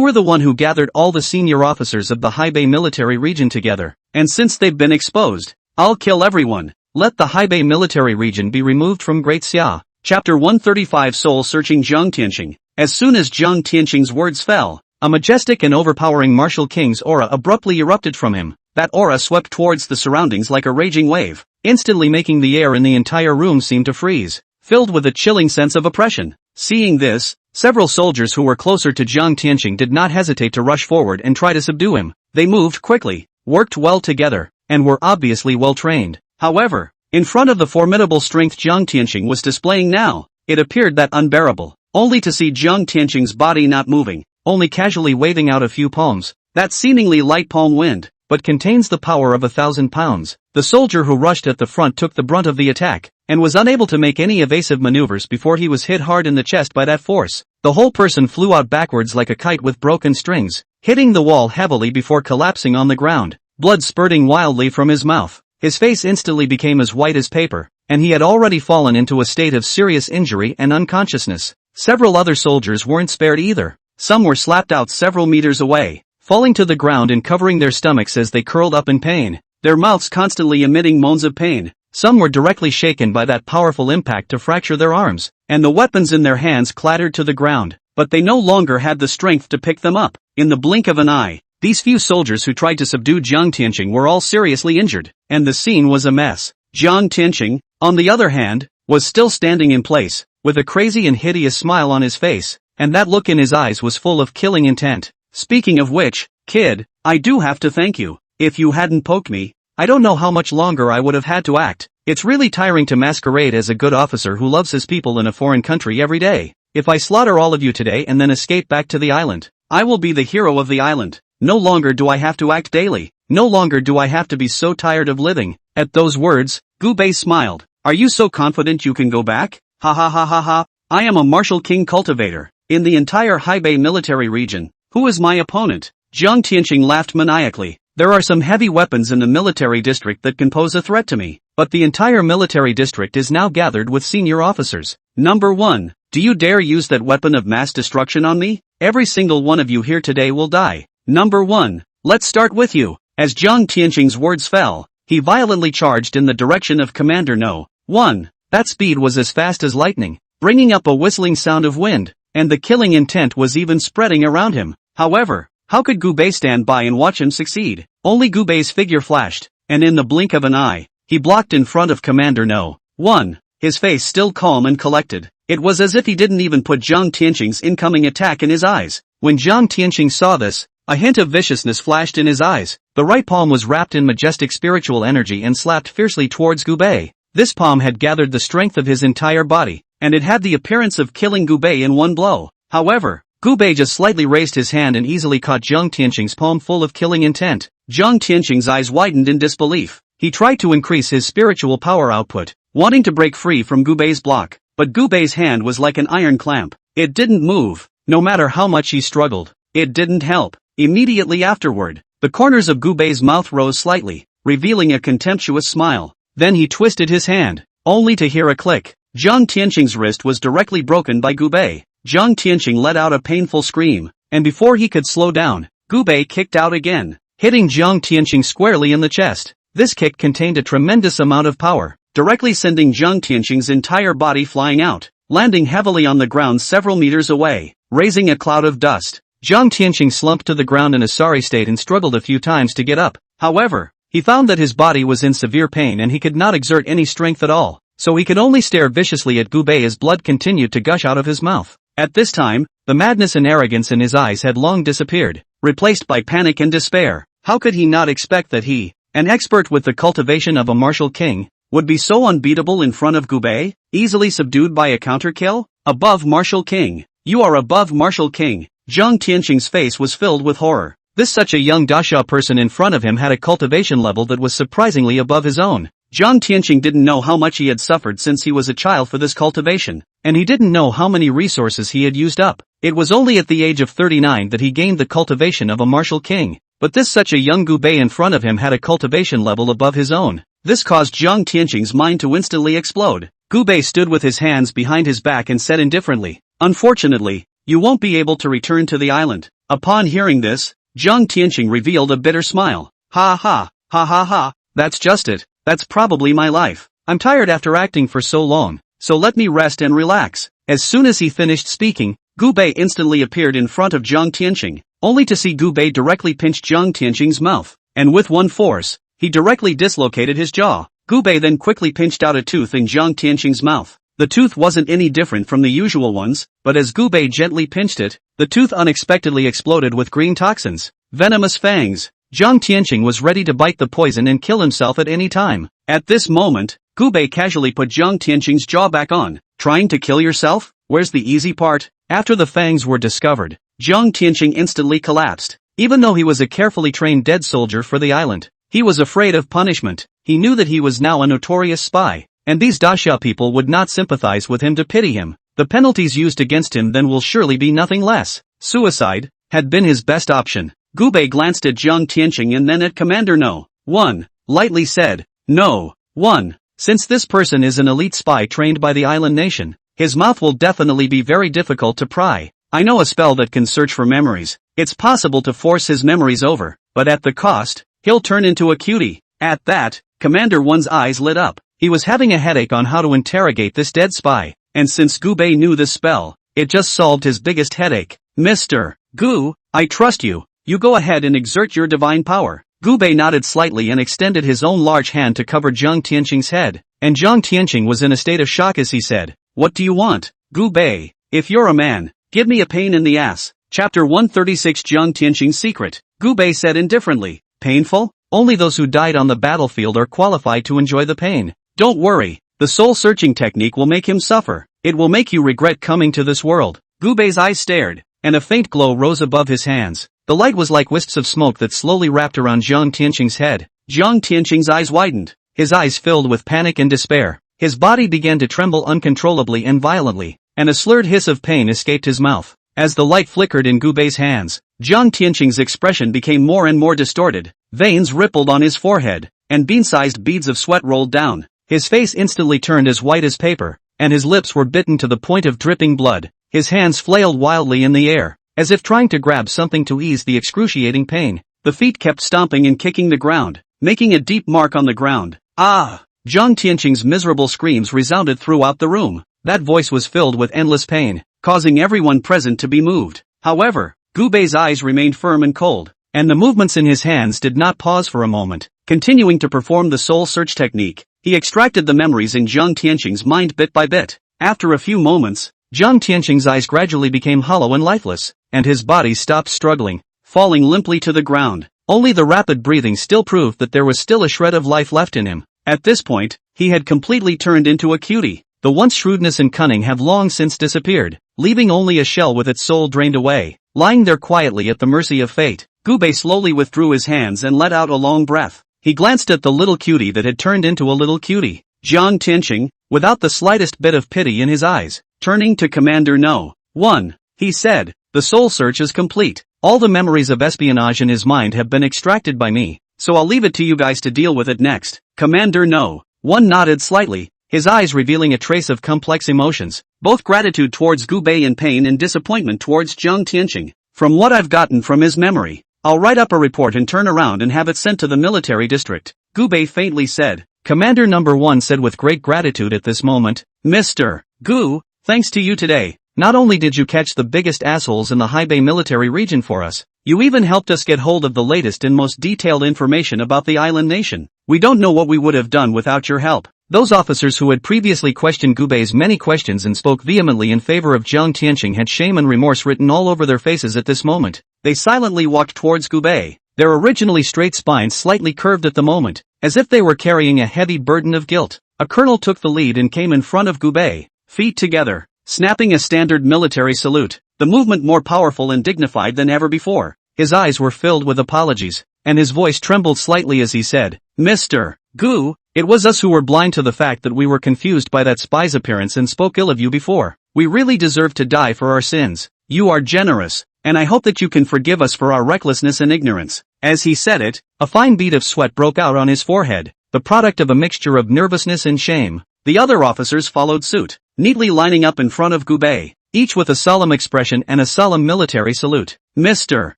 Speaker 1: were the one who gathered all the senior officers of the Haibei military region together, and since they've been exposed, I'll kill everyone. Let the Haibei military region be removed from Great Xia. Chapter 135 Soul-Searching Jiang Tianqing. As soon as Jiang Tianqing's words fell, a majestic and overpowering martial king's aura abruptly erupted from him. That aura swept towards the surroundings like a raging wave, instantly making the air in the entire room seem to freeze, filled with a chilling sense of oppression. Seeing this, several soldiers who were closer to Jiang Tianqing did not hesitate to rush forward and try to subdue him. They moved quickly, worked well together, and were obviously well trained. However, in front of the formidable strength Jiang Tianqing was displaying now, it appeared that unbearable, only to see Jiang Tianqing's body not moving, only casually waving out a few palms. That seemingly light palm wind, but contains the power of 1,000 pounds. The soldier who rushed at the front took the brunt of the attack, and was unable to make any evasive maneuvers before he was hit hard in the chest by that force. The whole person flew out backwards like a kite with broken strings, hitting the wall heavily before collapsing on the ground, blood spurting wildly from his mouth. His face instantly became as white as paper, and he had already fallen into a state of serious injury and unconsciousness. Several other soldiers weren't spared either. Some were slapped out several meters away, falling to the ground and covering their stomachs as they curled up in pain, their mouths constantly emitting moans of pain. Some were directly shaken by that powerful impact to fracture their arms, and the weapons in their hands clattered to the ground, but they no longer had the strength to pick them up. In the blink of an eye, these few soldiers who tried to subdue Jiang Tianqing were all seriously injured, and the scene was a mess. Jiang Tianqing, on the other hand, was still standing in place, with a crazy and hideous smile on his face, and that look in his eyes was full of killing intent. Speaking of which, kid, I do have to thank you. If you hadn't poked me, I don't know how much longer I would have had to act. It's really tiring to masquerade as a good officer who loves his people in a foreign country every day. If I slaughter all of you today and then escape back to the island, I will be the hero of the island. No longer do I have to act daily. No longer do I have to be so tired of living. At those words, Gubei smiled. Are you so confident you can go back? Ha ha ha ha ha. I am a martial king cultivator. In the entire Haibei military region. Who is my opponent? Jiang Tianqing laughed maniacally. There are some heavy weapons in the military district that can pose a threat to me. But the entire military district is now gathered with senior officers. Number 1. Do you dare use that weapon of mass destruction on me? Every single one of you here today will die. Number 1. Let's start with you. As Jiang Tianqing's words fell, he violently charged in the direction of Commander No. 1. That speed was as fast as lightning, bringing up a whistling sound of wind, and the killing intent was even spreading around him. However, how could Gubei stand by and watch him succeed? Only Gubei's figure flashed, and in the blink of an eye, he blocked in front of Commander No. 1. His face still calm and collected. It was as if he didn't even put Jiang Tianqing's incoming attack in his eyes. When Jiang Tianqing saw this, a hint of viciousness flashed in his eyes. The right palm was wrapped in majestic spiritual energy and slapped fiercely towards Gubei. This palm had gathered the strength of his entire body, and it had the appearance of killing Gubei in one blow. However, Gubei just slightly raised his hand and easily caught Jiang Tianqing's palm full of killing intent. Jiang Tianqing's eyes widened in disbelief. He tried to increase his spiritual power output, wanting to break free from Gubei's block, but Gubei's hand was like an iron clamp. It didn't move, no matter how much he struggled. It didn't help. Immediately afterward, the corners of Gubei's mouth rose slightly, revealing a contemptuous smile. Then he twisted his hand, only to hear a click. Jiang Tianqing's wrist was directly broken by Gubei. Jiang Tianqing let out a painful scream, and before he could slow down, Gubei kicked out again, hitting Jiang Tianqing squarely in the chest. This kick contained a tremendous amount of power, directly sending Jiang Tianqing's entire body flying out, landing heavily on the ground several meters away, raising a cloud of dust. Jiang Tianqing slumped to the ground in a sorry state and struggled a few times to get up. However, he found that his body was in severe pain and he could not exert any strength at all, so he could only stare viciously at Gubei as blood continued to gush out of his mouth. At this time, the madness and arrogance in his eyes had long disappeared, replaced by panic and despair. How could he not expect that he, an expert with the cultivation of a martial king, would be so unbeatable in front of Gubei, easily subdued by a counter-kill? Above martial king. You are above martial king. Jiang Tianqing's face was filled with horror. Such a young daxia person in front of him had a cultivation level that was surprisingly above his own. Jiang Tianqing didn't know how much he had suffered since he was a child for this cultivation, and he didn't know how many resources he had used up. It was only at the age of 39 that he gained the cultivation of a martial king, but such a young Gubei in front of him had a cultivation level above his own. This caused Jiang Tianqing's mind to instantly explode. Gubei stood with his hands behind his back and said indifferently, "Unfortunately, you won't be able to return to the island." Upon hearing this, Jiang Tianqing revealed a bitter smile. Ha ha, ha ha ha, that's just it, that's probably my life. I'm tired after acting for so long, so let me rest and relax. As soon as he finished speaking, Gubei instantly appeared in front of Jiang Tianqing, only to see Gubei directly pinch Jiang Tianqing's mouth, and with one force, he directly dislocated his jaw. Gubei then quickly pinched out a tooth in Jiang Tianqing's mouth. The tooth wasn't any different from the usual ones, but as Gubei gently pinched it, the tooth unexpectedly exploded with green toxins, venomous fangs. Jiang Tianqing was ready to bite the poison and kill himself at any time. At this moment, Gubei casually put Jiang Tianqing's jaw back on. Trying to kill yourself? Where's the easy part? After the fangs were discovered, Jiang Tianqing instantly collapsed. Even though he was a carefully trained dead soldier for the island, he was afraid of punishment. He knew that he was now a notorious spy, and these daxia people would not sympathize with him to pity him. The penalties used against him then will surely be nothing less. Suicide had been his best option. Gubei glanced at Jiang Tianqing and then at Commander No. 1, lightly said, "No. 1. Since this person is an elite spy trained by the island nation, his mouth will definitely be very difficult to pry. I know a spell that can search for memories. It's possible to force his memories over, but at the cost, he'll turn into a cutie." At that, Commander 1's eyes lit up. He was having a headache on how to interrogate this dead spy, and since Gubei knew this spell, it just solved his biggest headache. "Mr. Gu, I trust you. You go ahead and exert your divine power." Gubei nodded slightly and extended his own large hand to cover Jiang Tianqing's head, and Jiang Tianqing was in a state of shock as he said, "What do you want, Gubei? If you're a man, give me a pain in the ass." Chapter 136 Jiang Tianqing's Secret. Gubei said indifferently, "Painful? Only those who died on the battlefield are qualified to enjoy the pain. Don't worry, the soul-searching technique will make him suffer. It will make you regret coming to this world." Gubei's eyes stared. and a faint glow rose above his hands. The light was like wisps of smoke that slowly wrapped around Jiang Tianqing's head. Jiang Tianqing's eyes widened. His eyes filled with panic and despair. His body began to tremble uncontrollably and violently, and a slurred hiss of pain escaped his mouth. As the light flickered in Gu Bei's hands, Jiang Tianqing's expression became more and more distorted. Veins rippled on his forehead, and bean-sized beads of sweat rolled down. His face instantly turned as white as paper, and his lips were bitten to the point of dripping blood. His hands flailed wildly in the air, as if trying to grab something to ease the excruciating pain. The feet kept stomping and kicking the ground, making a deep mark on the ground. Ah! Jiang Tianqing's miserable screams resounded throughout the room. That voice was filled with endless pain, causing everyone present to be moved. However, Gu Bei's eyes remained firm and cold, and the movements in his hands did not pause for a moment. Continuing to perform the soul search technique, he extracted the memories in Jiang Tianqing's mind bit by bit. After a few moments, Jiang Tianqing's eyes gradually became hollow and lifeless, and his body stopped struggling, falling limply to the ground. Only the rapid breathing still proved that there was still a shred of life left in him. At this point, he had completely turned into a cutie. The once shrewdness and cunning have long since disappeared, leaving only a shell with its soul drained away. Lying there quietly at the mercy of fate, Gu Bei slowly withdrew his hands and let out a long breath. He glanced at the little cutie that had turned into a little cutie. Jiang Tianqing, without the slightest bit of pity in his eyes, turning to Commander No. 1, he said, "The soul search is complete. All the memories of espionage in his mind have been extracted by me, so I'll leave it to you guys to deal with it next." Commander No. 1 nodded slightly, his eyes revealing a trace of complex emotions, both gratitude towards Gu Bei and pain and disappointment towards Jiang Tianqing. "From what I've gotten from his memory, I'll write up a report and turn around and have it sent to the military district," Gu Bei faintly said. Commander No. 1 said with great gratitude at this moment, "Mr. Gu, thanks to you today, not only did you catch the biggest assholes in the Haibei military region for us, you even helped us get hold of the latest and most detailed information about the island nation. We don't know what we would have done without your help." Those officers who had previously questioned Gu Bei's many questions and spoke vehemently in favor of Jiang Tianqing had shame and remorse written all over their faces at this moment. They silently walked towards Gu Bei, their originally straight spines slightly curved at the moment, as if they were carrying a heavy burden of guilt. A colonel took the lead and came in front of Gu Bei, feet together, snapping a standard military salute, the movement more powerful and dignified than ever before. His eyes were filled with apologies, and his voice trembled slightly as he said, "Mr. Gu, it was us who were blind to the fact that we were confused by that spy's appearance and spoke ill of you before. We really deserve to die for our sins. You are generous, and I hope that you can forgive us for our recklessness and ignorance." As he said it, a fine bead of sweat broke out on his forehead, the product of a mixture of nervousness and shame. The other officers followed suit, neatly lining up in front of Gu Bei, each with a solemn expression and a solemn military salute. "Mr.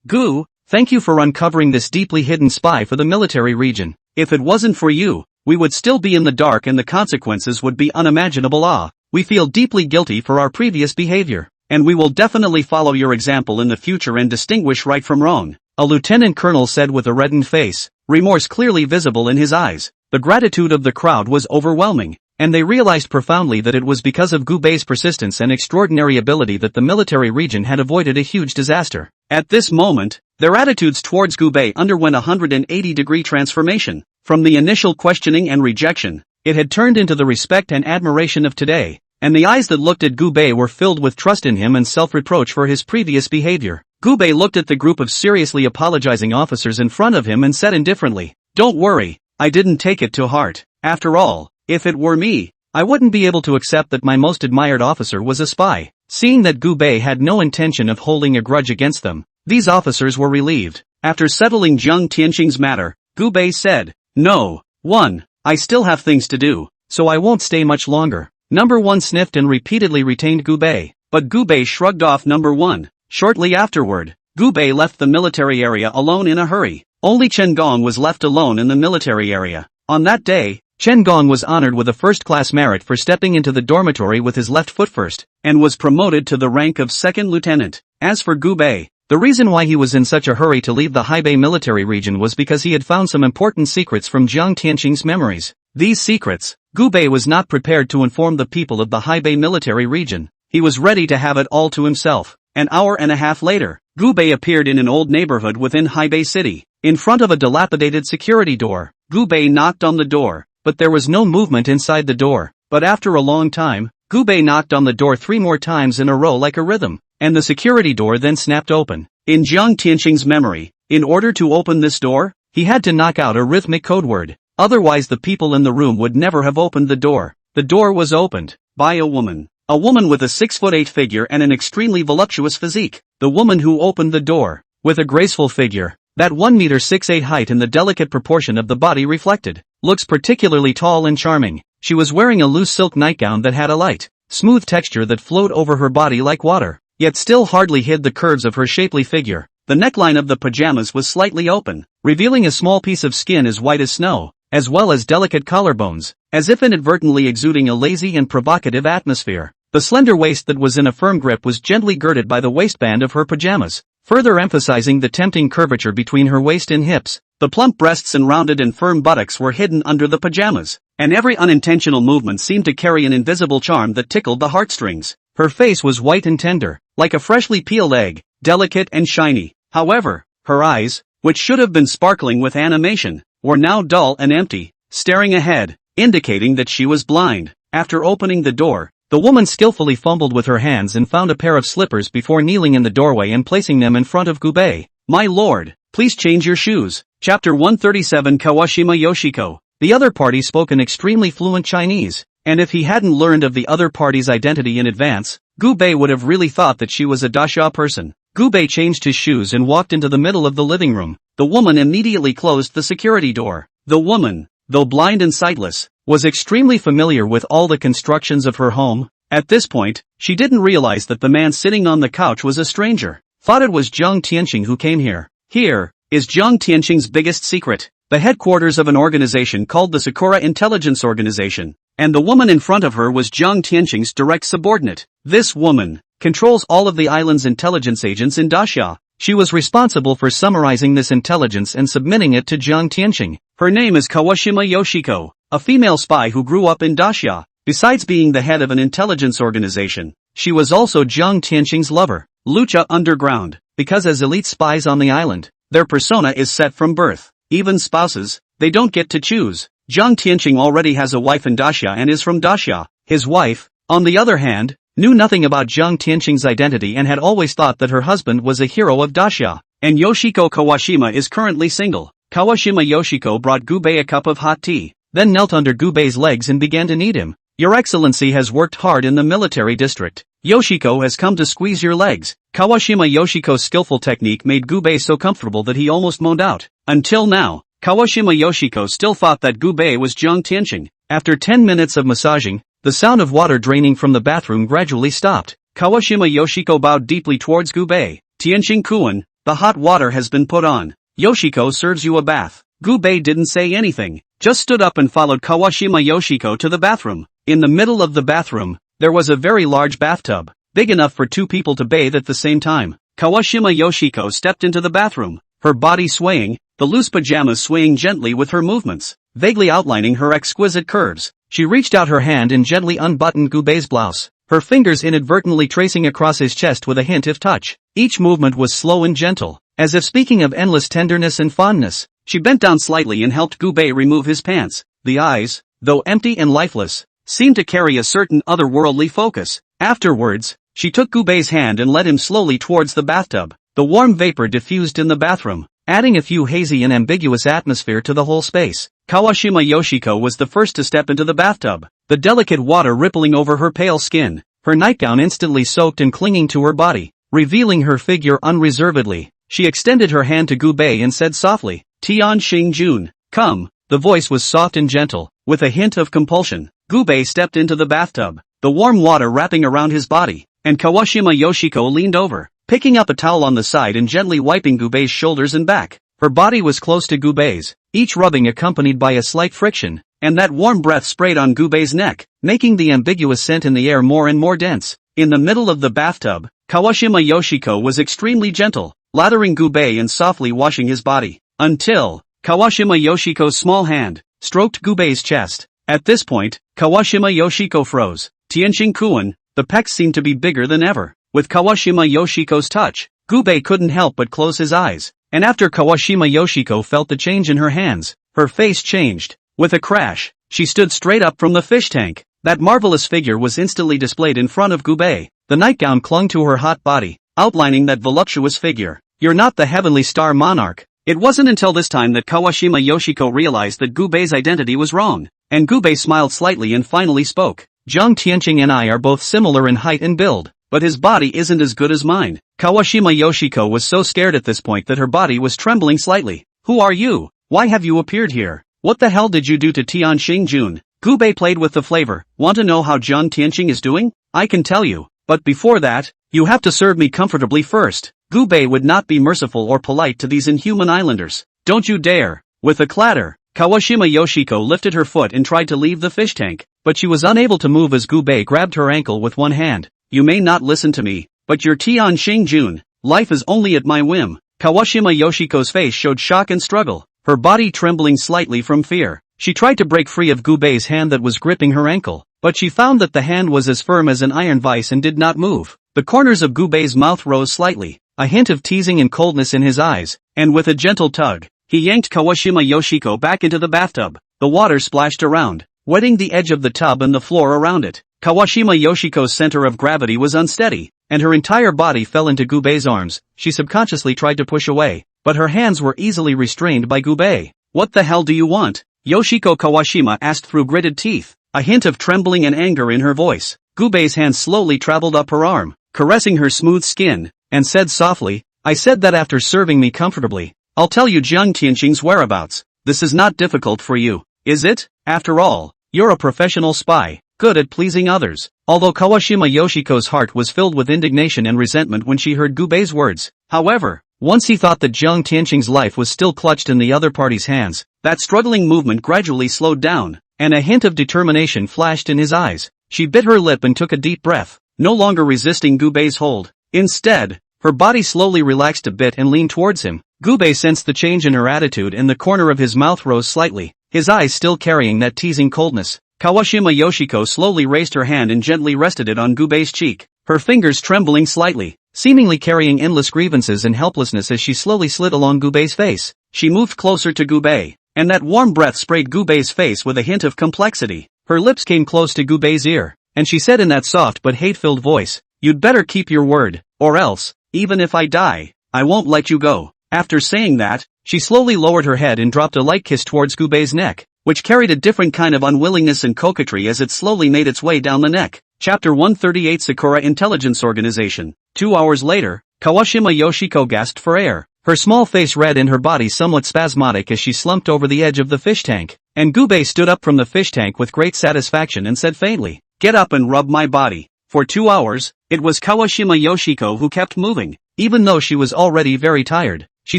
Speaker 1: Gu, thank you for uncovering this deeply hidden spy for the military region. If it wasn't for you, we would still be in the dark and the consequences would be unimaginable. We feel deeply guilty for our previous behavior, and we will definitely follow your example in the future and distinguish right from wrong," a lieutenant colonel said with a reddened face, remorse clearly visible in his eyes. The gratitude of the crowd was overwhelming, and they realized profoundly that it was because of Gu Bei's persistence and extraordinary ability that the military region had avoided a huge disaster. At this moment, their attitudes towards Gu Bei underwent a 180-degree transformation. From the initial questioning and rejection, it had turned into the respect and admiration of today, and the eyes that looked at Gu Bei were filled with trust in him and self-reproach for his previous behavior. Gu Bei looked at the group of seriously apologizing officers in front of him and said indifferently, "Don't worry, I didn't take it to heart. After all, if it were me, I wouldn't be able to accept that my most admired officer was a spy." Seeing that Gu Bei had no intention of holding a grudge against them, these officers were relieved. After settling Jiang Tianqing's matter, Gu Bei said, "No. 1. I still have things to do, so I won't stay much longer." Number 1 sniffed and repeatedly retained Gu Bei, but Gu Bei shrugged off Number 1. Shortly afterward, Gu Bei left the military area alone in a hurry. Only Chen Gong was left alone in the military area. On that day, Chen Gong was honored with a first-class merit for stepping into the dormitory with his left foot first, and was promoted to the rank of second lieutenant. As for Gu Bei, the reason why he was in such a hurry to leave the Haibei military region was because he had found some important secrets from Jiang Tianqing's memories. These secrets, Gu Bei was not prepared to inform the people of the Haibei military region. He was ready to have it all to himself. An hour and a half later, Gu Bei appeared in an old neighborhood within Haibei City. In front of a dilapidated security door, Gu Bei knocked on the door, but there was no movement inside the door. But after a long time, Gu Bei knocked on the door 3 more times in a row like a rhythm. and the security door then snapped open. In Jiang Tianqing's memory, in order to open this door, he had to knock out a rhythmic code word. Otherwise the people in the room would never have opened the door. The door was opened by a woman. A woman with a 6'8" figure and an extremely voluptuous physique. The woman who opened the door, with a graceful figure, that 1'6" height and the delicate proportion of the body reflected, looks particularly tall and charming. She was wearing a loose silk nightgown that had a light, smooth texture that flowed over her body like water, yet still hardly hid the curves of her shapely figure. The neckline of the pajamas was slightly open, revealing a small piece of skin as white as snow, as well as delicate collarbones, as if inadvertently exuding a lazy and provocative atmosphere. The slender waist that was in a firm grip was gently girded by the waistband of her pajamas, further emphasizing the tempting curvature between her waist and hips. The plump breasts and rounded and firm buttocks were hidden under the pajamas, and every unintentional movement seemed to carry an invisible charm that tickled the heartstrings. Her face was white and tender, like a freshly peeled egg, delicate and shiny. However, her eyes, which should have been sparkling with animation, were now dull and empty, staring ahead, indicating that she was blind. After opening the door, the woman skillfully fumbled with her hands and found a pair of slippers before kneeling in the doorway and placing them in front of Gubei. "My lord, please change your shoes." Chapter 137 Kawashima Yoshiko. The other party spoke an extremely fluent Chinese, and if he hadn't learned of the other party's identity in advance, Gubei would have really thought that she was a Dasha person. Gubei changed his shoes and walked into the middle of the living room. The woman immediately closed the security door. The woman, though blind and sightless, was extremely familiar with all the constructions of her home. At this point, she didn't realize that the man sitting on the couch was a stranger. Thought it was Jiang Tianqing who came here. Here is Jiang Tianqing's biggest secret. The headquarters of an organization called the Sakura Intelligence Organization, and the woman in front of her was Jiang Tianqing's direct subordinate. This woman controls all of the island's intelligence agents in Dasha. She was responsible for summarizing this intelligence and submitting it to Jiang Tianqing. Her name is Kawashima Yoshiko, a female spy who grew up in Dasha. Besides being the head of an intelligence organization, she was also Jiang Tianqing's lover. Lucha Underground, because as elite spies on the island, their persona is set from birth. Even spouses, they don't get to choose. Jiang Tianqing already has a wife in Dasha and is from Dasha. His wife, on the other hand, knew nothing about Jiang Tianqing's identity and had always thought that her husband was a hero of Dasha. And Yoshiko Kawashima is currently single. Kawashima Yoshiko brought Gubei a cup of hot tea, then knelt under Gubei's legs and began to knead him. "Your Excellency has worked hard in the military district. Yoshiko has come to squeeze your legs." Kawashima Yoshiko's skillful technique made Gubei so comfortable that he almost moaned out. Until now, Kawashima Yoshiko still thought that Gubei was Jiang Tianqing. After 10 minutes of massaging, the sound of water draining from the bathroom gradually stopped. Kawashima Yoshiko bowed deeply towards Gubei. "Tianqing-kun, the hot water has been put on. Yoshiko serves you a bath." Gubei didn't say anything, just stood up and followed Kawashima Yoshiko to the bathroom. In the middle of the bathroom, there was a very large bathtub, big enough for 2 people to bathe at the same time. Kawashima Yoshiko stepped into the bathroom, her body swaying, the loose pajamas swaying gently with her movements, vaguely outlining her exquisite curves. She reached out her hand and gently unbuttoned Gubei's blouse, her fingers inadvertently tracing across his chest with a hint of touch. Each movement was slow and gentle, as if speaking of endless tenderness and fondness. She bent down slightly and helped Gubei remove his pants. The eyes, though empty and lifeless, seemed to carry a certain otherworldly focus. Afterwards, she took Gubei's hand and led him slowly towards the bathtub. The warm vapor diffused in the bathroom, adding a few hazy and ambiguous atmosphere to the whole space. Kawashima Yoshiko was the first to step into the bathtub, the delicate water rippling over her pale skin, her nightgown instantly soaked and clinging to her body, revealing her figure unreservedly. She extended her hand to Gubei and said softly, "Tianqing-jun, come." The voice was soft and gentle, with a hint of compulsion. Gubei stepped into the bathtub, the warm water wrapping around his body, and Kawashima Yoshiko leaned over, picking up a towel on the side and gently wiping Gubei's shoulders and back. Her body was close to Gubei's, each rubbing accompanied by a slight friction, and that warm breath sprayed on Gubei's neck, making the ambiguous scent in the air more and more dense. In the middle of the bathtub, Kawashima Yoshiko was extremely gentle, lathering Gubei and softly washing his body, until Kawashima Yoshiko's small hand stroked Gubei's chest. At this point, Kawashima Yoshiko froze. "Tianqing-kun," the pecs seemed to be bigger than ever. With Kawashima Yoshiko's touch, Gubei couldn't help but close his eyes, and after Kawashima Yoshiko felt the change in her hands, her face changed. With a crash, she stood straight up from the fish tank. That marvelous figure was instantly displayed in front of Gubei. The nightgown clung to her hot body, outlining that voluptuous figure. You're not the heavenly star monarch. It wasn't until this time that Kawashima Yoshiko realized that Gubei's identity was wrong, and Gubei smiled slightly and finally spoke. Jiang Tianqing and I are both similar in height and build, but his body isn't as good as mine. Kawashima Yoshiko was so scared at this point that her body was trembling slightly. Who are you? Why have you appeared here? What the hell did you do to Tianqing Jun? Gubei played with the flavor. Want to know how Jiang Tianqing is doing? I can tell you, but before that, you have to serve me comfortably first. Gubei would not be merciful or polite to these inhuman islanders. Don't you dare. With a clatter, Kawashima Yoshiko lifted her foot and tried to leave the fish tank, but she was unable to move as Gubei grabbed her ankle with one hand. You may not listen to me, but you're Tianqing Jun. Life is only at my whim. Kawashima Yoshiko's face showed shock and struggle, her body trembling slightly from fear. She tried to break free of Gubei's hand that was gripping her ankle, but she found that the hand was as firm as an iron vise and did not move. The corners of Gubei's mouth rose slightly, a hint of teasing and coldness in his eyes, and with a gentle tug, he yanked Kawashima Yoshiko back into the bathtub. The water splashed around, wetting the edge of the tub and the floor around it. Kawashima Yoshiko's center of gravity was unsteady, and her entire body fell into Gubei's arms. She subconsciously tried to push away, but her hands were easily restrained by Gubei. What the hell do you want? Yoshiko Kawashima asked through gritted teeth, a hint of trembling and anger in her voice. Gubei's hand slowly traveled up her arm, caressing her smooth skin, and said softly, I said that after serving me comfortably, I'll tell you Jiang Tianqing's whereabouts. This is not difficult for you, is it? After all, you're a professional spy, good at pleasing others. Although Kawashima Yoshiko's heart was filled with indignation and resentment when she heard Gubei's words, however, once he thought that Jiang Tianqing's life was still clutched in the other party's hands, that struggling movement gradually slowed down, and a hint of determination flashed in his eyes. She bit her lip and took a deep breath, no longer resisting Gubei's hold. Instead, her body slowly relaxed a bit and leaned towards him. Gubei sensed the change in her attitude and the corner of his mouth rose slightly, his eyes still carrying that teasing coldness. Kawashima Yoshiko slowly raised her hand and gently rested it on Gubei's cheek, her fingers trembling slightly, seemingly carrying endless grievances and helplessness as she slowly slid along Gubei's face. She moved closer to Gubei, and that warm breath sprayed Gubei's face with a hint of complexity. Her lips came close to Gubei's ear, and she said in that soft but hate-filled voice, You'd better keep your word, or else, even if I die, I won't let you go. After saying that, she slowly lowered her head and dropped a light kiss towards Gubei's neck, which carried a different kind of unwillingness and coquetry as it slowly made its way down the neck. Chapter 138 Sakura Intelligence Organization. 2 hours later, Kawashima Yoshiko gasped for air, her small face red and her body somewhat spasmodic as she slumped over the edge of the fish tank, and Gubei stood up from the fish tank with great satisfaction and said faintly, Get up and rub my body. For 2 hours, it was Kawashima Yoshiko who kept moving, even though she was already very tired. She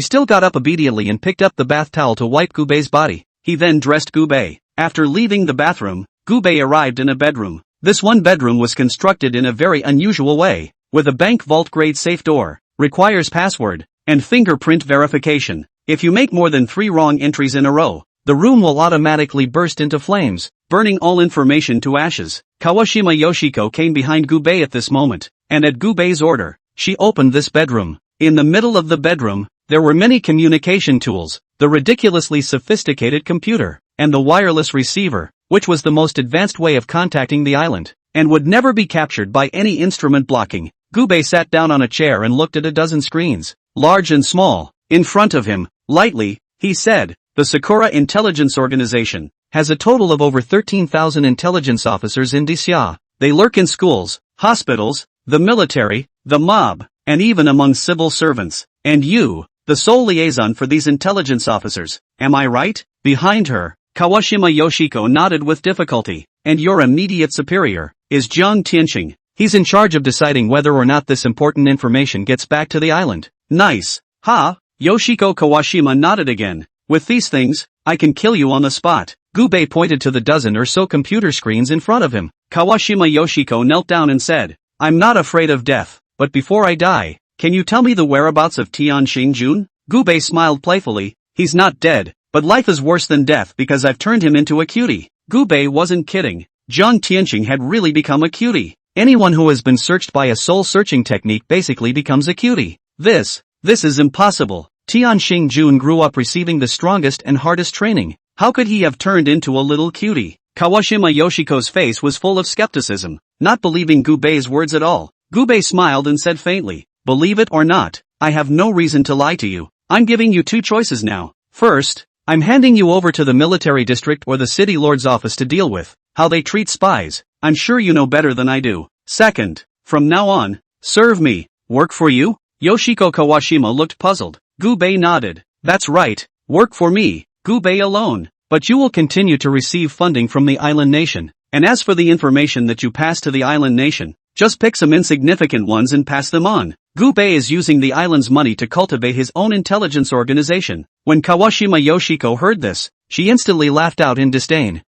Speaker 1: still got up obediently and picked up the bath towel to wipe Gubei's body. He then dressed Gubei. After leaving the bathroom, Gubei arrived in a bedroom. This one bedroom was constructed in a very unusual way, with a bank vault-grade safe door, requires password, and fingerprint verification. If you make more than 3 wrong entries in a row, the room will automatically burst into flames, burning all information to ashes. Kawashima Yoshiko came behind Gubei at this moment, and at Gubei's order, she opened this bedroom. In the middle of the bedroom, there were many communication tools, the ridiculously sophisticated computer, and the wireless receiver, which was the most advanced way of contacting the island, and would never be captured by any instrument blocking. Gubei sat down on a chair and looked at a dozen screens, large and small. In front of him, lightly, he said, The Sakura Intelligence Organization has a total of over 13,000 intelligence officers in Disya. They lurk in schools, hospitals, the military, the mob, and even among civil servants. And you, the sole liaison for these intelligence officers, am I right? Behind her, Kawashima Yoshiko nodded with difficulty. And your immediate superior is Jiang Tianqing. He's in charge of deciding whether or not this important information gets back to the island. Nice. Ha? Yoshiko Kawashima nodded again. With these things, I can kill you on the spot. Gubei pointed to the dozen or so computer screens in front of him. Kawashima Yoshiko knelt down and said, I'm not afraid of death, but before I die, can you tell me the whereabouts of Tianqing Jun? Gubei smiled playfully. He's not dead, but life is worse than death because I've turned him into a cutie. Gubei wasn't kidding. Jiang Tianqing had really become a cutie. Anyone who has been searched by a soul-searching technique basically becomes a cutie. This is impossible. Tianqing Jun grew up receiving the strongest and hardest training. How could he have turned into a little cutie? Kawashima Yoshiko's face was full of skepticism, not believing Gubei's words at all. Gubei smiled and said faintly, believe it or not, I have no reason to lie to you. I'm giving you two choices now. First, I'm handing you over to the military district or the city lord's office to deal with how they treat spies. I'm sure you know better than I do. Second, from now on, serve me. Work for you? Yoshiko Kawashima looked puzzled. Gubei nodded. That's right, work for me, Gubei alone. But you will continue to receive funding from the island nation. And as for the information that you pass to the island nation, just pick some insignificant ones and pass them on. Gubei is using the island's money to cultivate his own intelligence organization. When Kawashima Yoshiko heard this, she instantly laughed out in disdain.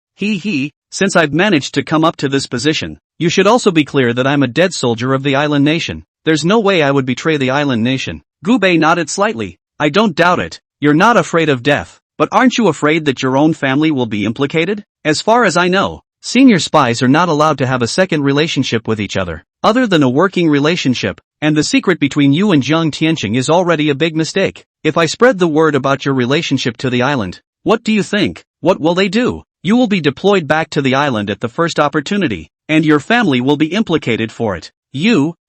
Speaker 1: Since I've managed to come up to this position, you should also be clear that I'm a dead soldier of the island nation. There's no way I would betray the island nation. Gubei nodded slightly. I don't doubt it. You're not afraid of death. But aren't you afraid that your own family will be implicated? As far as I know, senior spies are not allowed to have a second relationship with each other, other than a working relationship, and the secret between you and Jiang Tianqing is already a big mistake. If I spread the word about your relationship to the island, what do you think? What will they do? You will be deployed back to the island at the first opportunity, and your family will be implicated for it.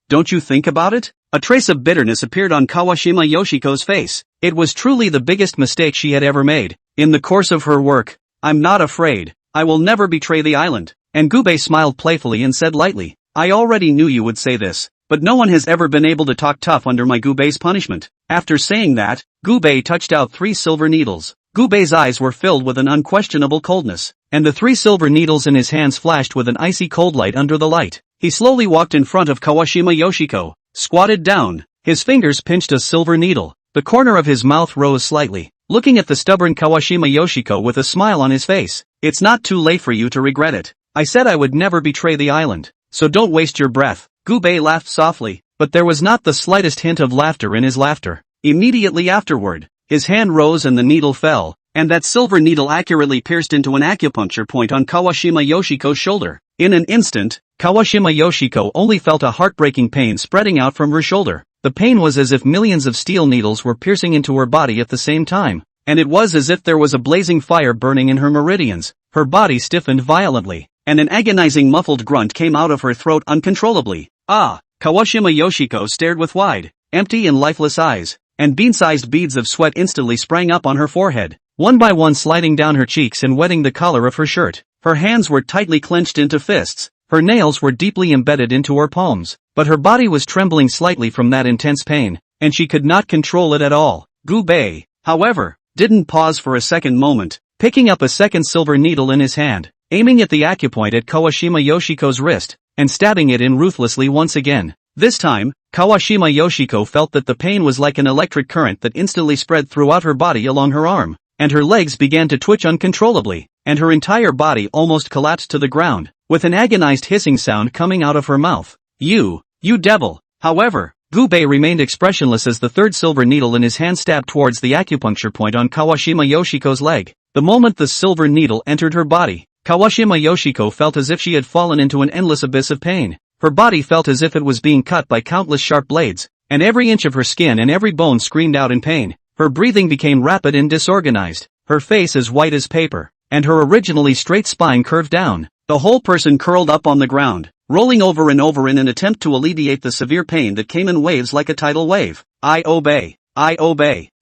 Speaker 1: Don't you think about it? A trace of bitterness appeared on Kawashima Yoshiko's face. It was truly the biggest mistake she had ever made. In the course of her work, I'm not afraid. I will never betray the island. And Gubei smiled playfully and said lightly, I already knew you would say this, but no one has ever been able to talk tough under my Gubei's punishment. After saying that, Gubei touched out 3 silver needles. Gubei's eyes were filled with an unquestionable coldness, and the 3 silver needles in his hands flashed with an icy cold light under the light. He slowly walked in front of Kawashima Yoshiko, squatted down. His fingers pinched a silver needle. The corner of his mouth rose slightly, looking at the stubborn Kawashima Yoshiko with a smile on his face. It's not too late for you to regret it. I said I would never betray the island, so don't waste your breath. Gubei laughed softly, but there was not the slightest hint of laughter in his laughter. Immediately afterward, his hand rose and the needle fell, and that silver needle accurately pierced into an acupuncture point on Kawashima Yoshiko's shoulder. In an instant, Kawashima Yoshiko only felt a heartbreaking pain spreading out from her shoulder. The pain was as if millions of steel needles were piercing into her body at the same time, and it was as if there was a blazing fire burning in her meridians. Her body stiffened violently, and an agonizing muffled grunt came out of her throat uncontrollably. Kawashima Yoshiko stared with wide, empty and lifeless eyes, and bean-sized beads of sweat instantly sprang up on her forehead, one by one sliding down her cheeks and wetting the collar of her shirt. Her hands were tightly clenched into fists, her nails were deeply embedded into her palms, but her body was trembling slightly from that intense pain, and she could not control it at all. Gubei, however, didn't pause for a second moment, picking up a second silver needle in his hand, aiming at the acupoint at Kawashima Yoshiko's wrist, and stabbing it in ruthlessly once again. This time, Kawashima Yoshiko felt that the pain was like an electric current that instantly spread throughout her body along her arm, and her legs began to twitch uncontrollably, and her entire body almost collapsed to the ground, with an agonized hissing sound coming out of her mouth. You devil! However, Gubei remained expressionless as the third silver needle in his hand stabbed towards the acupuncture point on Kawashima Yoshiko's leg. The moment the silver needle entered her body, Kawashima Yoshiko felt as if she had fallen into an endless abyss of pain. Her body felt as if it was being cut by countless sharp blades, and every inch of her skin and every bone screamed out in pain. Her breathing became rapid and disorganized, her face as white as paper, and her originally straight spine curved down. The whole person curled up on the ground, rolling over and over in an attempt to alleviate the severe pain that came in waves like a tidal wave. I obey.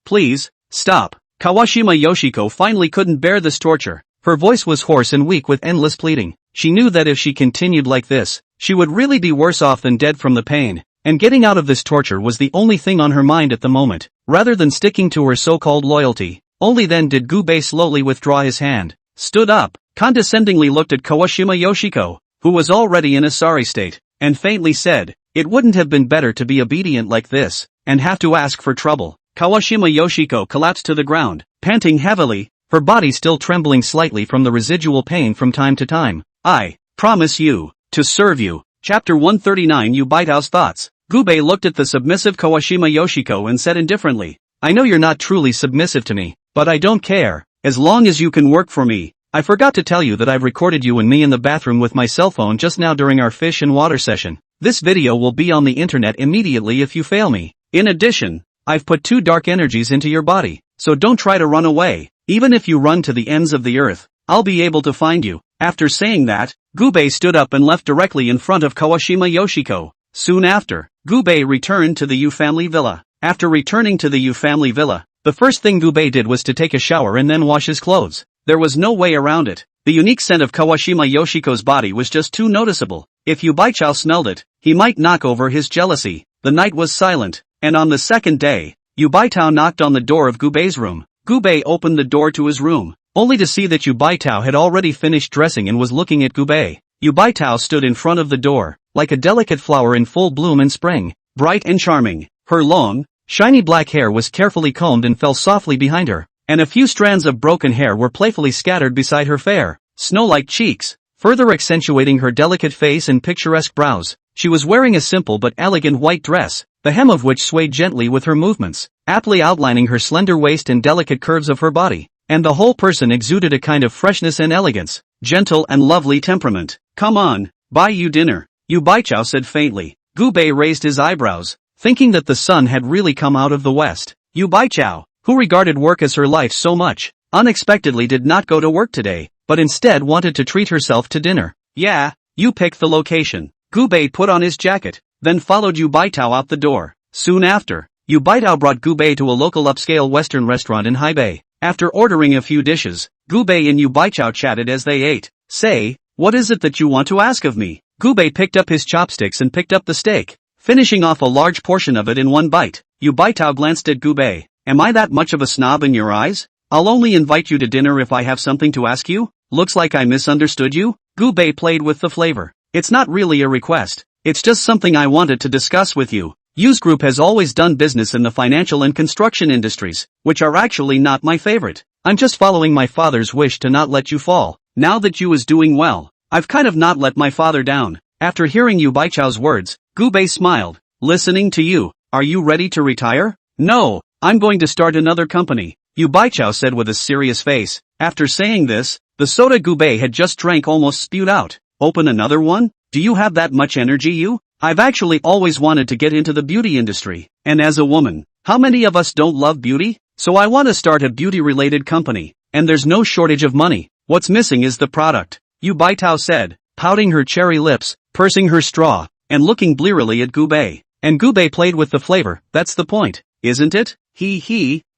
Speaker 1: Please, stop. Kawashima Yoshiko finally couldn't bear this torture. Her voice was hoarse and weak with endless pleading. She knew that if she continued like this, she would really be worse off than dead from the pain, and getting out of this torture was the only thing on her mind at the moment, rather than sticking to her so-called loyalty. Only then did Gubei slowly withdraw his hand, stood up, condescendingly looked at Kawashima Yoshiko, who was already in a sorry state, and faintly said, it wouldn't have been better to be obedient like this, and have to ask for trouble. Kawashima Yoshiko collapsed to the ground, panting heavily, her body still trembling slightly from the residual pain from time to time. I promise you, to serve you. Chapter 139. You Bite House Thoughts. Gubei looked at the submissive Kawashima Yoshiko and said indifferently, I know you're not truly submissive to me, but I don't care, as long as you can work for me. I forgot to tell you that I've recorded you and me in the bathroom with my cell phone just now during our fish and water session. This video will be on the internet immediately if you fail me. In addition, I've put 2 dark energies into your body, so don't try to run away. Even if you run to the ends of the earth, I'll be able to find you. After saying that, Gubei stood up and left directly in front of Kawashima Yoshiko. Soon after, Gubei returned to the Yu family villa. After returning to the Yu family villa, the first thing Gubei did was to take a shower and then wash his clothes. There was no way around it. The unique scent of Kawashima Yoshiko's body was just too noticeable. If Yubaichao smelled it, he might knock over his jealousy. The night was silent, and on the second day, Yubaichao knocked on the door of Gubei's room. Gubei opened the door to his room, only to see that Yubaichao had already finished dressing and was looking at Gubei. Yubaichao stood in front of the door, like a delicate flower in full bloom in spring, bright and charming. Her long, shiny black hair was carefully combed and fell softly behind her, and a few strands of broken hair were playfully scattered beside her fair, snow-like cheeks, further accentuating her delicate face and picturesque brows. She was wearing a simple but elegant white dress, the hem of which swayed gently with her movements, aptly outlining her slender waist and delicate curves of her body, and the whole person exuded a kind of freshness and elegance, gentle and lovely temperament. "Come on, buy you dinner," Yubaichao said faintly. Gubei raised his eyebrows, thinking that the sun had really come out of the west. Yubaichao, who regarded work as her life so much, unexpectedly did not go to work today, but instead wanted to treat herself to dinner. "Yeah, you pick the location." Gubei put on his jacket, then followed Yubaichao out the door. Soon after, Yubaichao brought Gubei to a local upscale Western restaurant in Haibei. After ordering a few dishes, Gubei and Yubaichao chatted as they ate. "Say, what is it that you want to ask of me?" Gubei picked up his chopsticks and picked up the steak, finishing off a large portion of it in one bite. Yubaichao glanced at Gubei. "Am I that much of a snob in your eyes? I'll only invite you to dinner if I have something to ask you? Looks like I misunderstood you?" Gubei played with the flavor. "It's not really a request. It's just something I wanted to discuss with you. Yu's group has always done business in the financial and construction industries, which are actually not my favorite. I'm just following my father's wish to not let you fall. Now that Yu is doing well, I've kind of not let my father down." After hearing Yubaichao's words, Gubei smiled. "Listening to you, are you ready to retire?" "No, I'm going to start another company," Yubaichao said with a serious face. After saying this, the soda Gubei had just drank almost spewed out. "Open another one? Do you have that much energy, Yu? I've actually always wanted to get into the beauty industry, and as a woman, how many of us don't love beauty? So I want to start a beauty-related company, and there's no shortage of money. What's missing is the product," Yubaichao said, pouting her cherry lips, pursing her straw, and looking blearily at Gubei. And Gubei played with the flavor. "That's the point, isn't it?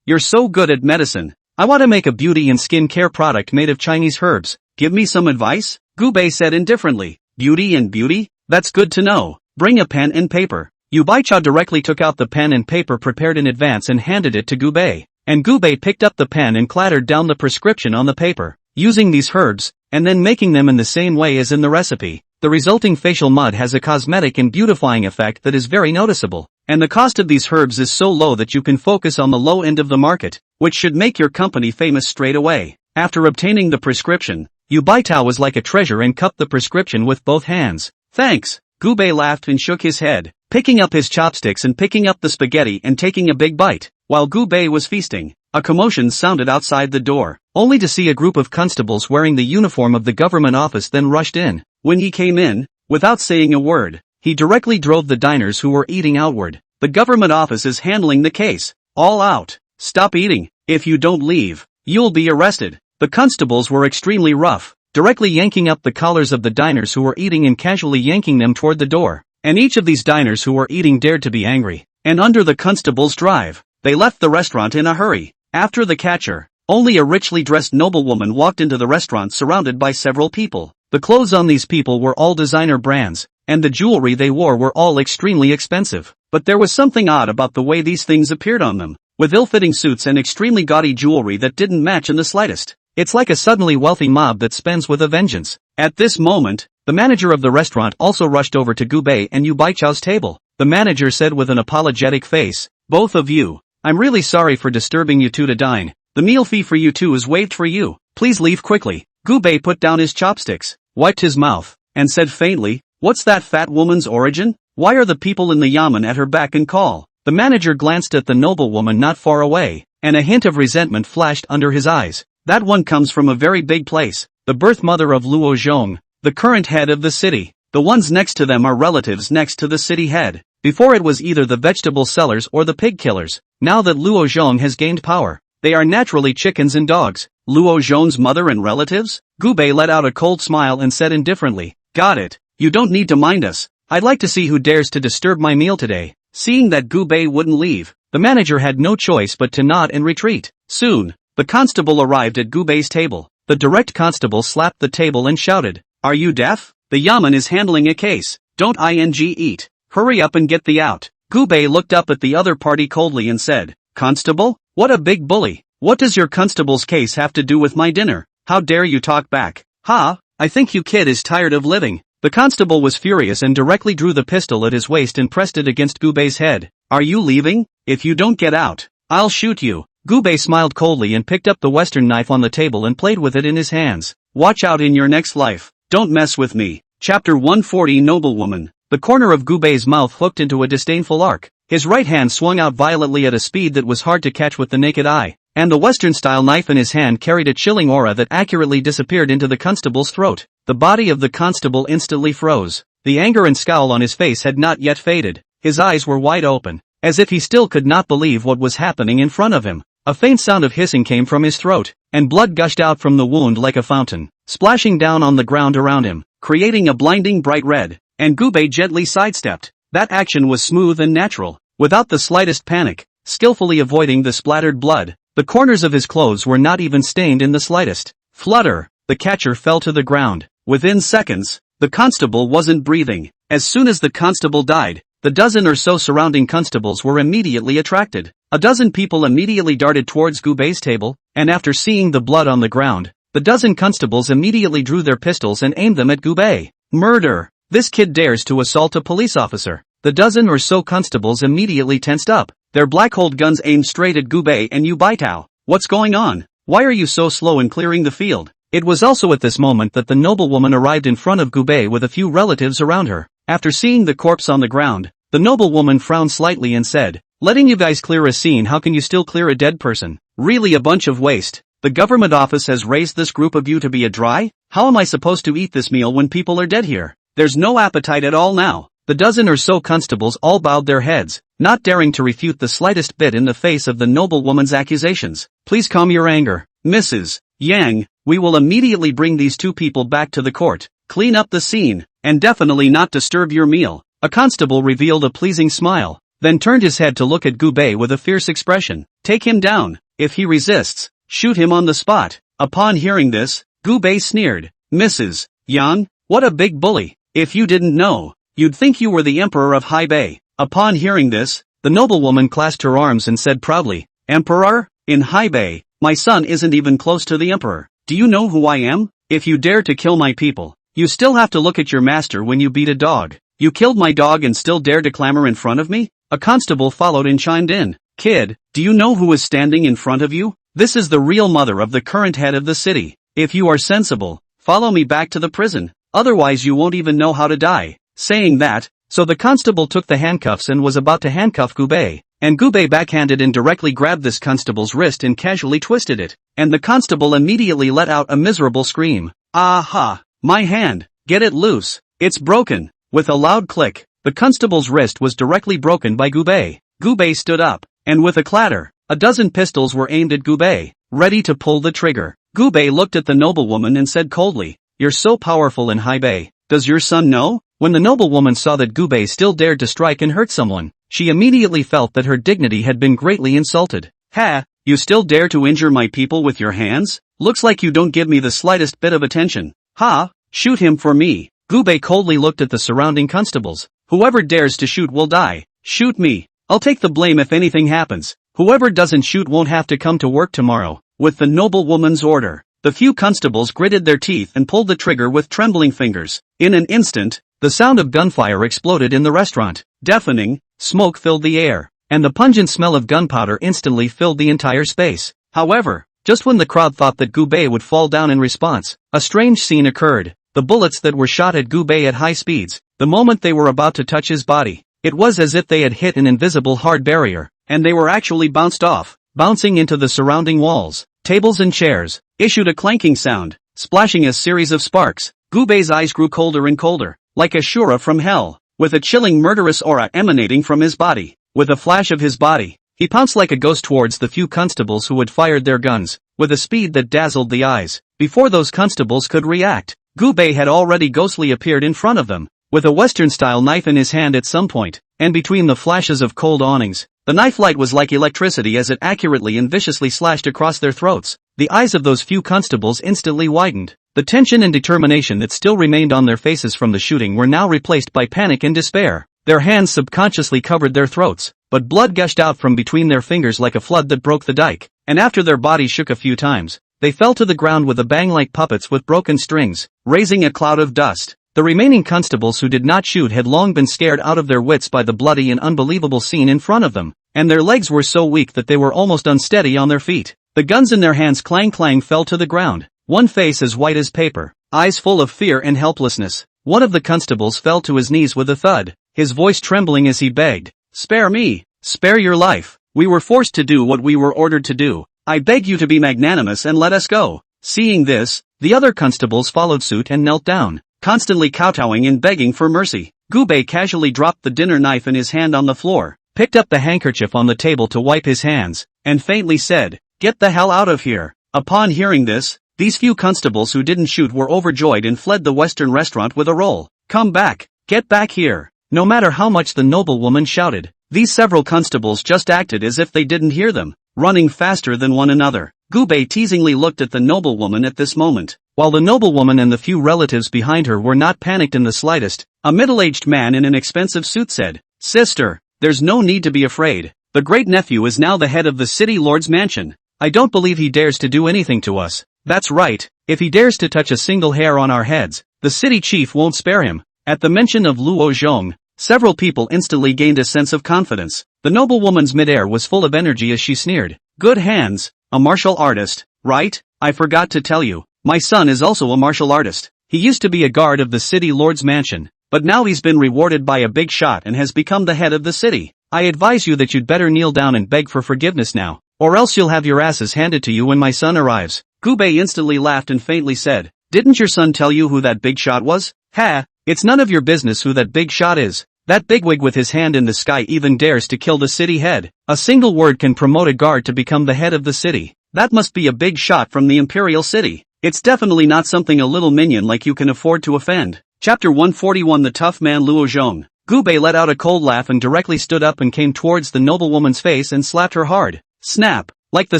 Speaker 1: You're so good at medicine. I want to make a beauty and skin care product made of Chinese herbs. Give me some advice?" Gubei said indifferently. Beauty? That's good to know. Bring a pen and paper." Yubaichao directly took out the pen and paper prepared in advance and handed it to Gubei. And Gubei picked up the pen and clattered down the prescription on the paper, using these herbs, and then making them in the same way as in the recipe. The resulting facial mud has a cosmetic and beautifying effect that is very noticeable, and the cost of these herbs is so low that you can focus on the low end of the market, which should make your company famous straight away. After obtaining the prescription, Yubaichao was like a treasure and cupped the prescription with both hands. "Thanks." Gubei laughed and shook his head, picking up his chopsticks and picking up the spaghetti and taking a big bite. While Gubei was feasting, a commotion sounded outside the door, only to see a group of constables wearing the uniform of the government office then rushed in. When he came in, without saying a word, he directly drove the diners who were eating outward. "The government office is handling the case. All out. Stop eating. If you don't leave, you'll be arrested." The constables were extremely rough, directly yanking up the collars of the diners who were eating and casually yanking them toward the door. And each of these diners who were eating dared to be angry. And under the constable's drive, they left the restaurant in a hurry. After the catcher, only a richly dressed noblewoman walked into the restaurant surrounded by several people. The clothes on these people were all designer brands, and the jewelry they wore were all extremely expensive. But there was something odd about the way these things appeared on them, with ill-fitting suits and extremely gaudy jewelry that didn't match in the slightest. It's like a suddenly wealthy mob that spends with a vengeance. At this moment, the manager of the restaurant also rushed over to Gubei and Yubaichao's table. The manager said with an apologetic face, "Both of you, I'm really sorry for disturbing you two to dine. The meal fee for you two is waived for you. Please leave quickly." Gubei put down his chopsticks, wiped his mouth, and said faintly, "What's that fat woman's origin? Why are the people in the yamen at her beck and call?" The manager glanced at the noblewoman not far away, and a hint of resentment flashed under his eyes. "That one comes from a very big place, the birth mother of Luo Zhong, the current head of the city. The ones next to them are relatives next to the city head. Before it was either the vegetable sellers or the pig killers. Now that Luo Zhong has gained power, they are naturally chickens and dogs." "Luo Zhong's mother and relatives?" Gubei let out a cold smile and said indifferently, "Got it. You don't need to mind us. I'd like to see who dares to disturb my meal today. Seeing that Gubei wouldn't leave, the manager had no choice but to nod and retreat. Soon, the constable arrived at Gubei's table. The direct constable slapped the table and shouted, "Are you deaf? The yaman is handling a case. Don't eat. Hurry up and get thee out." Gubei looked up at the other party coldly and said, "Constable? What a big bully. What does your constable's case have to do with my dinner? How dare you talk back? Ha, I think you kid is tired of living." The constable was furious and directly drew the pistol at his waist and pressed it against Gubei's head. "Are you leaving? If you don't get out, I'll shoot you." Gubei smiled coldly and picked up the western knife on the table and played with it in his hands. "Watch out in your next life. Don't mess with me." Chapter 140 Noblewoman. The corner of Gubei's mouth hooked into a disdainful arc. His right hand swung out violently at a speed that was hard to catch with the naked eye, and the Western-style knife in his hand carried a chilling aura that accurately disappeared into the constable's throat. The body of the constable instantly froze. The anger and scowl on his face had not yet faded. His eyes were wide open, as if he still could not believe what was happening in front of him. A faint sound of hissing came from his throat, and blood gushed out from the wound like a fountain, splashing down on the ground around him, creating a blinding bright red, and Gubei gently sidestepped. That action was smooth and natural, without the slightest panic, skillfully avoiding the splattered blood. The corners of his clothes were not even stained in the slightest. Flutter! The catcher fell to the ground. Within seconds, the constable wasn't breathing. As soon as the constable died, the dozen or so surrounding constables were immediately attracted. A dozen people immediately darted towards Gubei's table, and after seeing the blood on the ground, the dozen constables immediately drew their pistols and aimed them at Gubei. Murder! This kid dares to assault a police officer. The dozen or so constables immediately tensed up, their black-holed guns aimed straight at Gubei and Yu Baitao. "What's going on? Why are you so slow in clearing the field?" It was also at this moment that the noblewoman arrived in front of Gubei with a few relatives around her. After seeing the corpse on the ground, the noblewoman frowned slightly and said, "Letting you guys clear a scene, how can you still clear a dead person? Really a bunch of waste. The government office has raised this group of you to be a dry? How am I supposed to eat this meal when people are dead here? There's no appetite at all now." The dozen or so constables all bowed their heads, not daring to refute the slightest bit in the face of the noblewoman's accusations. "Please calm your anger, Mrs. Yang. We will immediately bring these two people back to the court, clean up the scene, and definitely not disturb your meal." A constable revealed a pleasing smile, then turned his head to look at Gubei with a fierce expression. "Take him down. If he resists, shoot him on the spot." Upon hearing this, Gubei sneered. "Mrs. Yang, what a big bully. If you didn't know, you'd think you were the emperor of Haibei." Upon hearing this, the noblewoman clasped her arms and said proudly, "Emperor? In Haibei, my son isn't even close to the emperor. Do you know who I am? If you dare to kill my people, you still have to look at your master when you beat a dog. You killed my dog and still dare to clamor in front of me?" A constable followed and chimed in. "Kid, do you know who is standing in front of you? This is the real mother of the current head of the city. If you are sensible, follow me back to the prison. Otherwise you won't even know how to die." Saying that, so the constable took the handcuffs and was about to handcuff Gubei, and Gubei backhanded and directly grabbed this constable's wrist and casually twisted it, and the constable immediately let out a miserable scream. "Aha! My hand! Get it loose! It's broken!" With a loud click, the constable's wrist was directly broken by Gubei. Gubei stood up, and with a clatter, a dozen pistols were aimed at Gubei, ready to pull the trigger. Gubei looked at the noblewoman and said coldly, "You're so powerful in Haibei. Does your son know?" When the noblewoman saw that Gubei still dared to strike and hurt someone, she immediately felt that her dignity had been greatly insulted. "Ha, you still dare to injure my people with your hands? Looks like you don't give me the slightest bit of attention. Ha, shoot him for me." Gubei coldly looked at the surrounding constables. "Whoever dares to shoot will die. Shoot me. I'll take the blame if anything happens. Whoever doesn't shoot won't have to come to work tomorrow." With the noblewoman's order, the few constables gritted their teeth and pulled the trigger with trembling fingers. In an instant, the sound of gunfire exploded in the restaurant. Deafening, smoke filled the air, and the pungent smell of gunpowder instantly filled the entire space. However, just when the crowd thought that Gubei would fall down in response, a strange scene occurred. The bullets that were shot at Gubei at high speeds, the moment they were about to touch his body, it was as if they had hit an invisible hard barrier, and they were actually bounced off, bouncing into the surrounding walls. Tables and chairs issued a clanking sound, splashing a series of sparks. Gubei's eyes grew colder and colder, like a Shura from hell, with a chilling murderous aura emanating from his body. With a flash of his body, he pounced like a ghost towards the few constables who had fired their guns, with a speed that dazzled the eyes. Before those constables could react, Gubei had already ghostly appeared in front of them. with a Western-style knife in his hand at some point, and between the flashes of cold awnings, the knife light was like electricity as it accurately and viciously slashed across their throats. The eyes of those few constables instantly widened. The tension and determination that still remained on their faces from the shooting were now replaced by panic and despair. Their hands subconsciously covered their throats, but blood gushed out from between their fingers like a flood that broke the dike, and after their bodies shook a few times, they fell to the ground with a bang like puppets with broken strings, raising a cloud of dust. The remaining constables who did not shoot had long been scared out of their wits by the bloody and unbelievable scene in front of them, and their legs were so weak that they were almost unsteady on their feet. The guns in their hands clang fell to the ground, one face as white as paper, eyes full of fear and helplessness. One of the constables fell to his knees with a thud, his voice trembling as he begged, "Spare me! Spare your life! We were forced to do what we were ordered to do. I beg you to be magnanimous and let us go." Seeing this, the other constables followed suit and knelt down, constantly kowtowing and begging for mercy. Gubei casually dropped the dinner knife in his hand on the floor, picked up the handkerchief on the table to wipe his hands, and faintly said, "Get the hell out of here." Upon hearing this, these few constables who didn't shoot were overjoyed and fled the Western restaurant with a roll. "Come back! Get back here!" No matter how much the noblewoman shouted, these several constables just acted as if they didn't hear them, running faster than one another. Gubei teasingly looked at the noblewoman at this moment. While the noblewoman and the few relatives behind her were not panicked in the slightest, a middle-aged man in an expensive suit said, "Sister, there's no need to be afraid. The great-nephew is now the head of the city lord's mansion. I don't believe he dares to do anything to us. That's right, if he dares to touch a single hair on our heads, the city chief won't spare him." At the mention of Luo Zhong, several people instantly gained a sense of confidence. The noblewoman's mid-air was full of energy as she sneered, "Good hands, a martial artist, right? I forgot to tell you, my son is also a martial artist. He used to be a guard of the city lord's mansion, but now he's been rewarded by a big shot and has become the head of the city. I advise you that you'd better kneel down and beg for forgiveness now, or else you'll have your asses handed to you when my son arrives." Gubei instantly laughed and faintly said, "Didn't your son tell you who that big shot was? Ha! It's none of your business who that big shot is. That bigwig with his hand in the sky even dares to kill the city head. A single word can promote a guard to become the head of the city. That must be a big shot from the imperial city. It's definitely not something a little minion like you can afford to offend." Chapter 141 The Tough Man Luo Zhong. Gubei let out a cold laugh and directly stood up and came towards the noblewoman's face and slapped her hard. Snap! Like the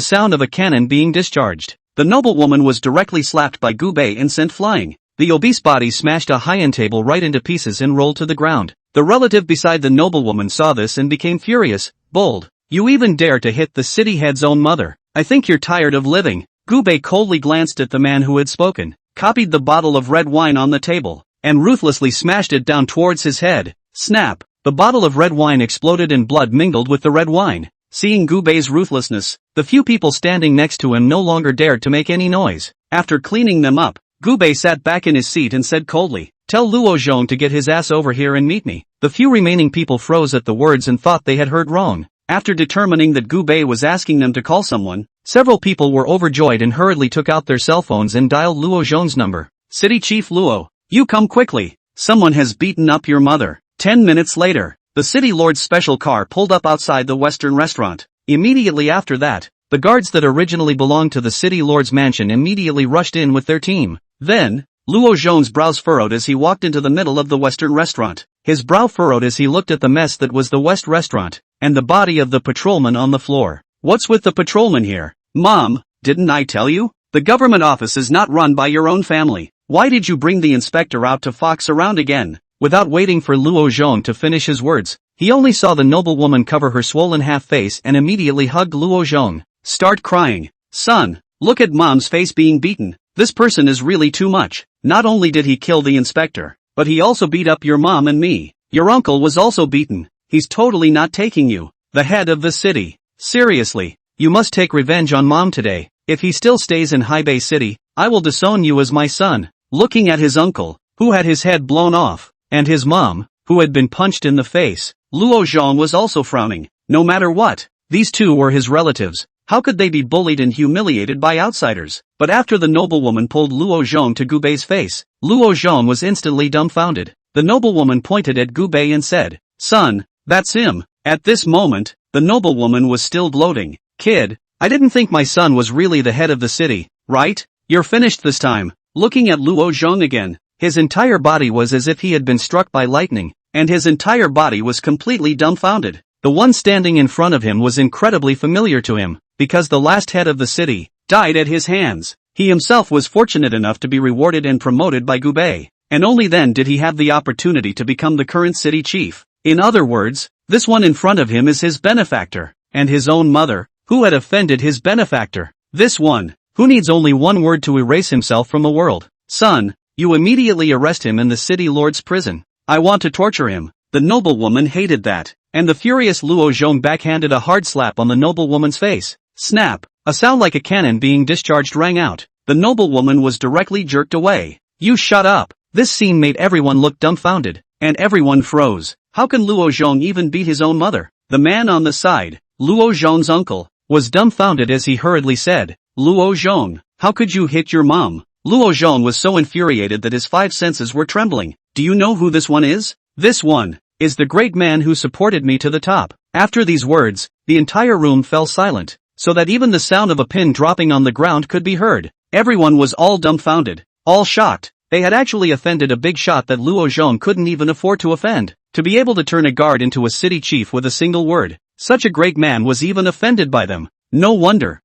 Speaker 1: sound of a cannon being discharged. The noblewoman was directly slapped by Gubei and sent flying. The obese body smashed a high-end table right into pieces and rolled to the ground. The relative beside the noblewoman saw this and became furious. "Bold. You even dare to hit the city head's own mother. I think you're tired of living." Gubei coldly glanced at the man who had spoken, copied the bottle of red wine on the table, and ruthlessly smashed it down towards his head. Snap! The bottle of red wine exploded and blood mingled with the red wine. Seeing Gubei's ruthlessness, the few people standing next to him no longer dared to make any noise. After cleaning them up, Gubei sat back in his seat and said coldly, "Tell Luo Zhong to get his ass over here and meet me." The few remaining people froze at the words and thought they had heard wrong. After determining that Gubei was asking them to call someone, several people were overjoyed and hurriedly took out their cell phones and dialed Luo Zhong's number. "City Chief Luo, you come quickly. Someone has beaten up your mother." 10 minutes later, the city lord's special car pulled up outside the Western restaurant. Immediately after that, the guards that originally belonged to the city lord's mansion immediately rushed in with their team. Then, Luo Zhong's brows furrowed as he walked into the middle of the Western restaurant. His brow furrowed as he looked at the mess that was the West restaurant, and the body of the patrolman on the floor. "What's with the patrolman here? Mom, didn't I tell you? The government office is not run by your own family. Why did you bring the inspector out to fox around again?" Without waiting for Luo Zhong to finish his words, he only saw the noblewoman cover her swollen half-face and immediately hugged Luo Zhong. "Start crying. Son, look at mom's face being beaten. This person is really too much. Not only did he kill the inspector, but he also beat up your mom and me. Your uncle was also beaten. He's totally not taking you, the head of the city. Seriously, you must take revenge on mom today. If he still stays in Hebei City, I will disown you as my son." Looking at his uncle, who had his head blown off, and his mom, who had been punched in the face, Luo Zhong was also frowning. No matter what, these two were his relatives. How could they be bullied and humiliated by outsiders? But after the noblewoman pulled Luo Zhong to Gubei's face, Luo Zhong was instantly dumbfounded. The noblewoman pointed at Gubei and said, "Son, that's him." At this moment, the noblewoman was still gloating. "Kid, I didn't think my son was really the head of the city, right? You're finished this time." Looking at Luo Zhong again, His entire body was as if he had been struck by lightning, and his entire body was completely dumbfounded. The one standing in front of him was incredibly familiar to him, because the last head of the city died at his hands. He himself was fortunate enough to be rewarded and promoted by Gubei, and only then did he have the opportunity to become the current city chief. In other words, this one in front of him is his benefactor, and his own mother, who had offended his benefactor. This one, who needs only one word to erase himself from the world. Son, you immediately arrest him in the city lord's prison. I want to torture him. The noblewoman hated that, and the furious Luo Zhong backhanded a hard slap on the noblewoman's face. Snap! A sound like a cannon being discharged rang out. The noblewoman was directly jerked away. You shut up! This scene made everyone look dumbfounded, and everyone froze. How can Luo Zhong even beat his own mother? The man on the side, Luo Zhong's uncle, was dumbfounded as he hurriedly said, Luo Zhong, how could you hit your mom? Luo Zhong was so infuriated that his 5 senses were trembling. Do you know who this one is? This one is the great man who supported me to the top. After these words, the entire room fell silent, so that even the sound of a pin dropping on the ground could be heard. Everyone was all dumbfounded, all shocked. They had actually offended a big shot that Luo Zhong couldn't even afford to offend. To be able to turn a guard into a city chief with a single word, such a great man was even offended by them. No wonder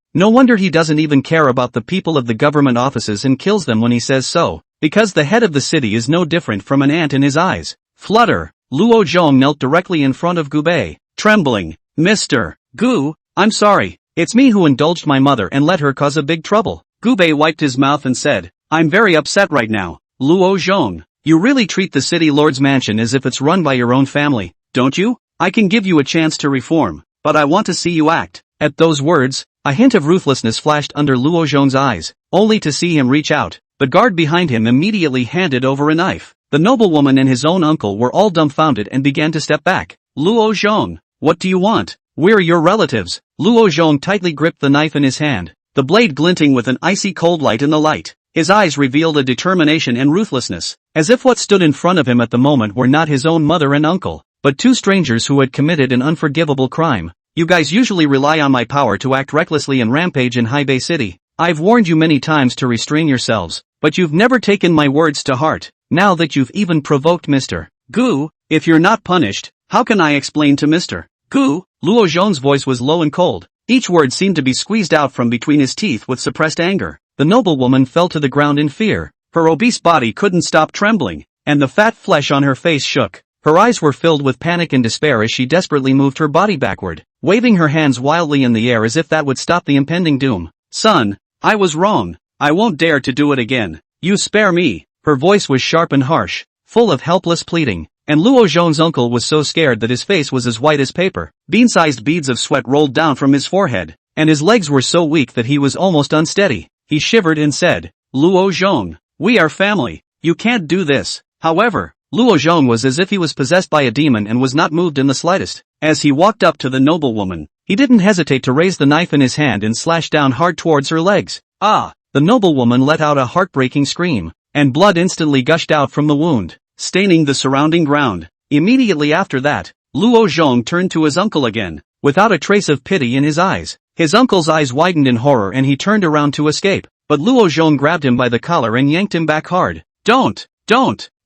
Speaker 1: he doesn't even care about the people of the government offices and kills them when he says so, because the head of the city is no different from an ant in his eyes. Flutter! Luo Zhong knelt directly in front of Gubei, trembling. Mr. Gu, I'm sorry, it's me who indulged my mother and let her cause a big trouble. Gubei wiped his mouth and said, I'm very upset right now. Luo Zhong, you really treat the city lord's mansion as if it's run by your own family, don't you? I can give you a chance to reform, but I want to see you act. At those words, a hint of ruthlessness flashed under Luo Zhong's eyes, only to see him reach out. The guard behind him immediately handed over a knife. The noblewoman and his own uncle were all dumbfounded and began to step back. Luo Zhong, what do you want? We're your relatives. Luo Zhong tightly gripped the knife in his hand, the blade glinting with an icy cold light in the light. His eyes revealed a determination and ruthlessness, as if what stood in front of him at the moment were not his own mother and uncle, but 2 strangers who had committed an unforgivable crime. You guys usually rely on my power to act recklessly and rampage in High Bay City. I've warned you many times to restrain yourselves, but you've never taken my words to heart. Now that you've even provoked Mr. Gu, if you're not punished, how can I explain to Mr. Gu? Luo Zhong's voice was low and cold. Each word seemed to be squeezed out from between his teeth with suppressed anger. The noblewoman fell to the ground in fear. Her obese body couldn't stop trembling, and the fat flesh on her face shook. Her eyes were filled with panic and despair as she desperately moved her body backward, waving her hands wildly in the air as if that would stop the impending doom. Son, I was wrong. I won't dare to do it again. You spare me. Her voice was sharp and harsh, full of helpless pleading, and Luo Zhong's uncle was so scared that his face was as white as paper. Bean-sized beads of sweat rolled down from his forehead, and his legs were so weak that he was almost unsteady. He shivered and said, Luo Zhong, we are family. You can't do this. However, Luo Zhong was as if he was possessed by a demon and was not moved in the slightest. As he walked up to the noblewoman, he didn't hesitate to raise the knife in his hand and slash down hard towards her legs. Ah! The noblewoman let out a heartbreaking scream, and blood instantly gushed out from the wound, staining the surrounding ground. Immediately after that, Luo Zhong turned to his uncle again, without a trace of pity in his eyes. His uncle's eyes widened in horror and he turned around to escape, but Luo Zhong grabbed him by the collar and yanked him back hard. Don't!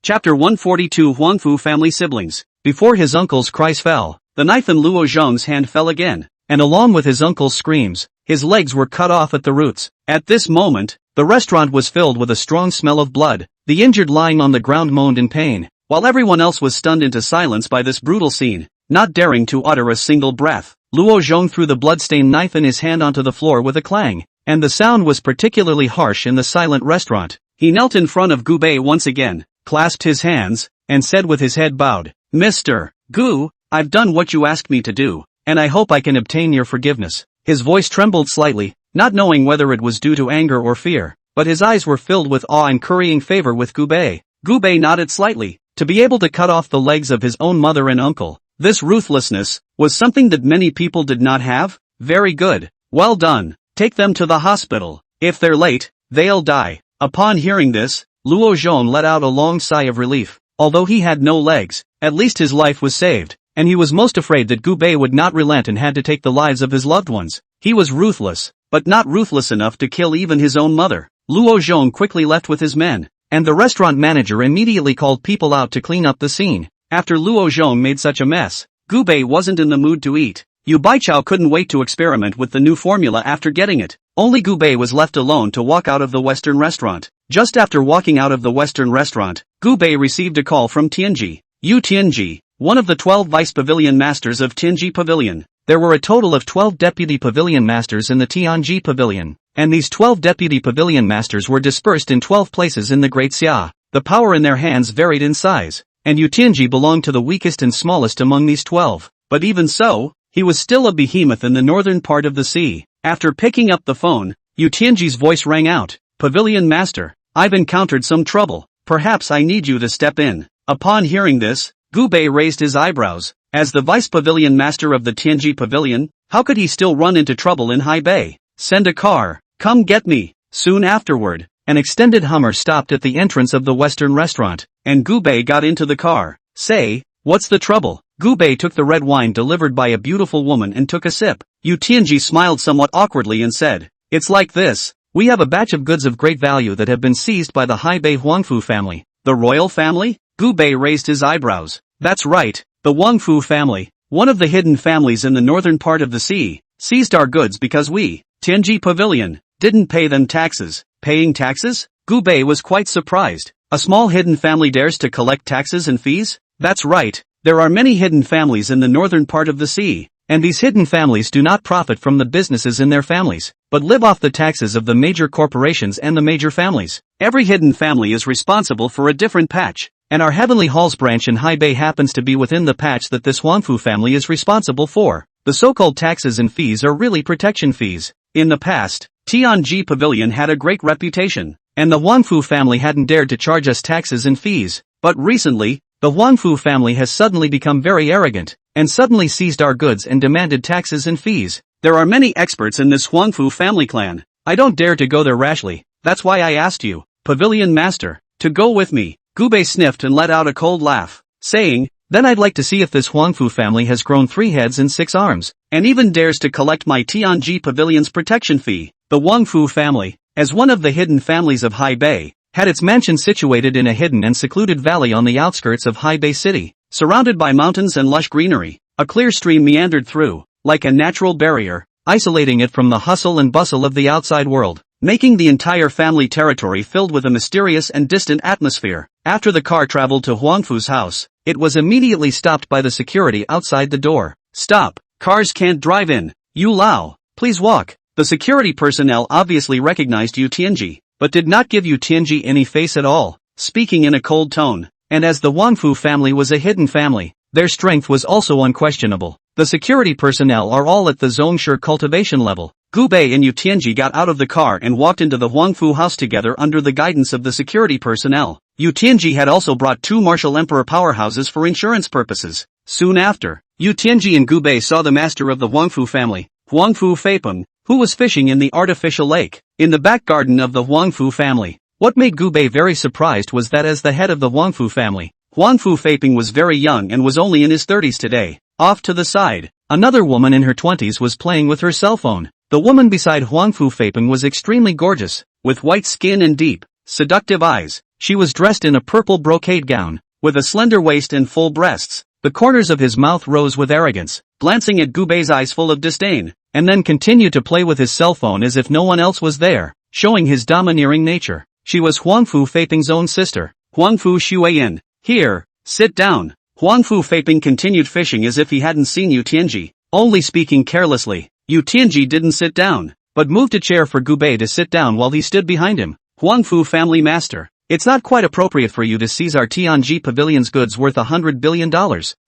Speaker 1: Chapter 142 Huangfu Family Siblings. Before his uncle's cries fell, the knife in Luo Zhong's hand fell again, and along with his uncle's screams, his legs were cut off at the roots. At this moment, the restaurant was filled with a strong smell of blood. The injured lying on the ground moaned in pain, while everyone else was stunned into silence by this brutal scene, not daring to utter a single breath. Luo Zhong threw the blood-stained knife in his hand onto the floor with a clang, and the sound was particularly harsh in the silent restaurant. He knelt in front of Gubei once again, clasped his hands, and said with his head bowed, Mr. Gu, I've done what you asked me to do, and I hope I can obtain your forgiveness. His voice trembled slightly, not knowing whether it was due to anger or fear, but his eyes were filled with awe and currying favor with Gubei. Gubei nodded slightly. To be able to cut off the legs of his own mother and uncle, this ruthlessness, was something that many people did not have. Very good. Well done. Take them to the hospital. If they're late, they'll die. Upon hearing this, Luo Zhong let out a long sigh of relief. Although he had no legs, at least his life was saved, and he was most afraid that Gubei would not relent and had to take the lives of his loved ones. He was ruthless, but not ruthless enough to kill even his own mother. Luo Zhong quickly left with his men, and the restaurant manager immediately called people out to clean up the scene. After Luo Zhong made such a mess, Gu Bei wasn't in the mood to eat. Yu Baichao couldn't wait to experiment with the new formula after getting it. Only Gu Bei was left alone to walk out of the Western restaurant. Just after walking out of the Western restaurant, Gu Bei received a call from Tianji. Yu Tianji, one of the 12 vice pavilion masters of Tianji Pavilion. There were a total of 12 deputy pavilion masters in the Tianji Pavilion, and these 12 deputy pavilion masters were dispersed in 12 places in the Great Xia. The power in their hands varied in size, and Yu Tianji belonged to the weakest and smallest among these 12. But even so, he was still a behemoth in the northern part of the sea. After picking up the phone, Yu Tianji's voice rang out. Pavilion Master, I've encountered some trouble. Perhaps I need you to step in. Upon hearing this, Gu Bei raised his eyebrows. As the vice pavilion master of the Tianji Pavilion, how could he still run into trouble in Haibei? Send a car. Come get me. Soon afterward, an extended Hummer stopped at the entrance of the Western restaurant, and Gu Bei got into the car. Say, what's the trouble? Gu Bei took the red wine delivered by a beautiful woman and took a sip. Yu Tianji smiled somewhat awkwardly and said, it's like this. We have a batch of goods of great value that have been seized by the Haibei Huangfu family. The royal family? Gu Bei raised his eyebrows. That's right, the Huangfu family, one of the hidden families in the northern part of the sea, seized our goods because we, Tianji Pavilion, didn't pay them taxes. Paying taxes? Gu Bei was quite surprised. A small hidden family dares to collect taxes and fees? That's right. There are many hidden families in the northern part of the sea, and these hidden families do not profit from the businesses in their families, but live off the taxes of the major corporations and the major families. Every hidden family is responsible for a different patch, and our Heavenly Halls branch in Haibei happens to be within the patch that this Huangfu family is responsible for. The so-called taxes and fees are really protection fees. In the past, Tianji Pavilion had a great reputation, and the Huangfu family hadn't dared to charge us taxes and fees, but recently, the Huangfu family has suddenly become very arrogant, and suddenly seized our goods and demanded taxes and fees. There are many experts in this Huangfu family clan. I don't dare to go there rashly, that's why I asked you, Pavilion Master, to go with me. Gu Bei sniffed and let out a cold laugh, saying, then I'd like to see if this Huangfu family has grown 3 heads and 6 arms, and even dares to collect my Tianji Pavilion's protection fee. The Huangfu family, as one of the hidden families of Haibei, had its mansion situated in a hidden and secluded valley on the outskirts of Haibei City, surrounded by mountains and lush greenery. A clear stream meandered through, like a natural barrier, isolating it from the hustle and bustle of the outside world, making the entire family territory filled with a mysterious and distant atmosphere. After the car traveled to Huangfu's house, it was immediately stopped by the security outside the door. Stop, cars can't drive in. Yu Lao, please walk. The security personnel obviously recognized Yu Tianji, but did not give Yu Tianji any face at all, speaking in a cold tone. And as the Huangfu family was a hidden family, their strength was also unquestionable. The security personnel are all at the Zhongshe cultivation level. Gu Bei and Yu Tianji got out of the car and walked into the Huangfu house together under the guidance of the security personnel. Yu Tianji had also brought 2 martial emperor powerhouses for insurance purposes. Soon after, Yu Tianji and Gu Bei saw the master of the Huangfu family, Huangfu Feipeng, who was fishing in the artificial lake, in the back garden of the Huangfu family. What made Gu Bei very surprised was that as the head of the Huangfu family, Huangfu Feipeng was very young and was only in his 30s today. Off to the side, another woman in her 20s was playing with her cell phone. The woman beside Huangfu Feipeng was extremely gorgeous, with white skin and deep, seductive eyes. She was dressed in a purple brocade gown, with a slender waist and full breasts. The corners of his mouth rose with arrogance, glancing at Gu Bei's eyes full of disdain, and then continued to play with his cell phone as if no one else was there, showing his domineering nature. She was Huangfu Feipeng's own sister, Huangfu Shuiyin. Here, sit down. Huangfu Feipeng continued fishing as if he hadn't seen Yu Tianji, only speaking carelessly. Yu Tianji didn't sit down, but moved a chair for Gu Bei to sit down while he stood behind him. Huangfu family master, it's not quite appropriate for you to seize our Tianji Pavilion's goods worth $100 billion,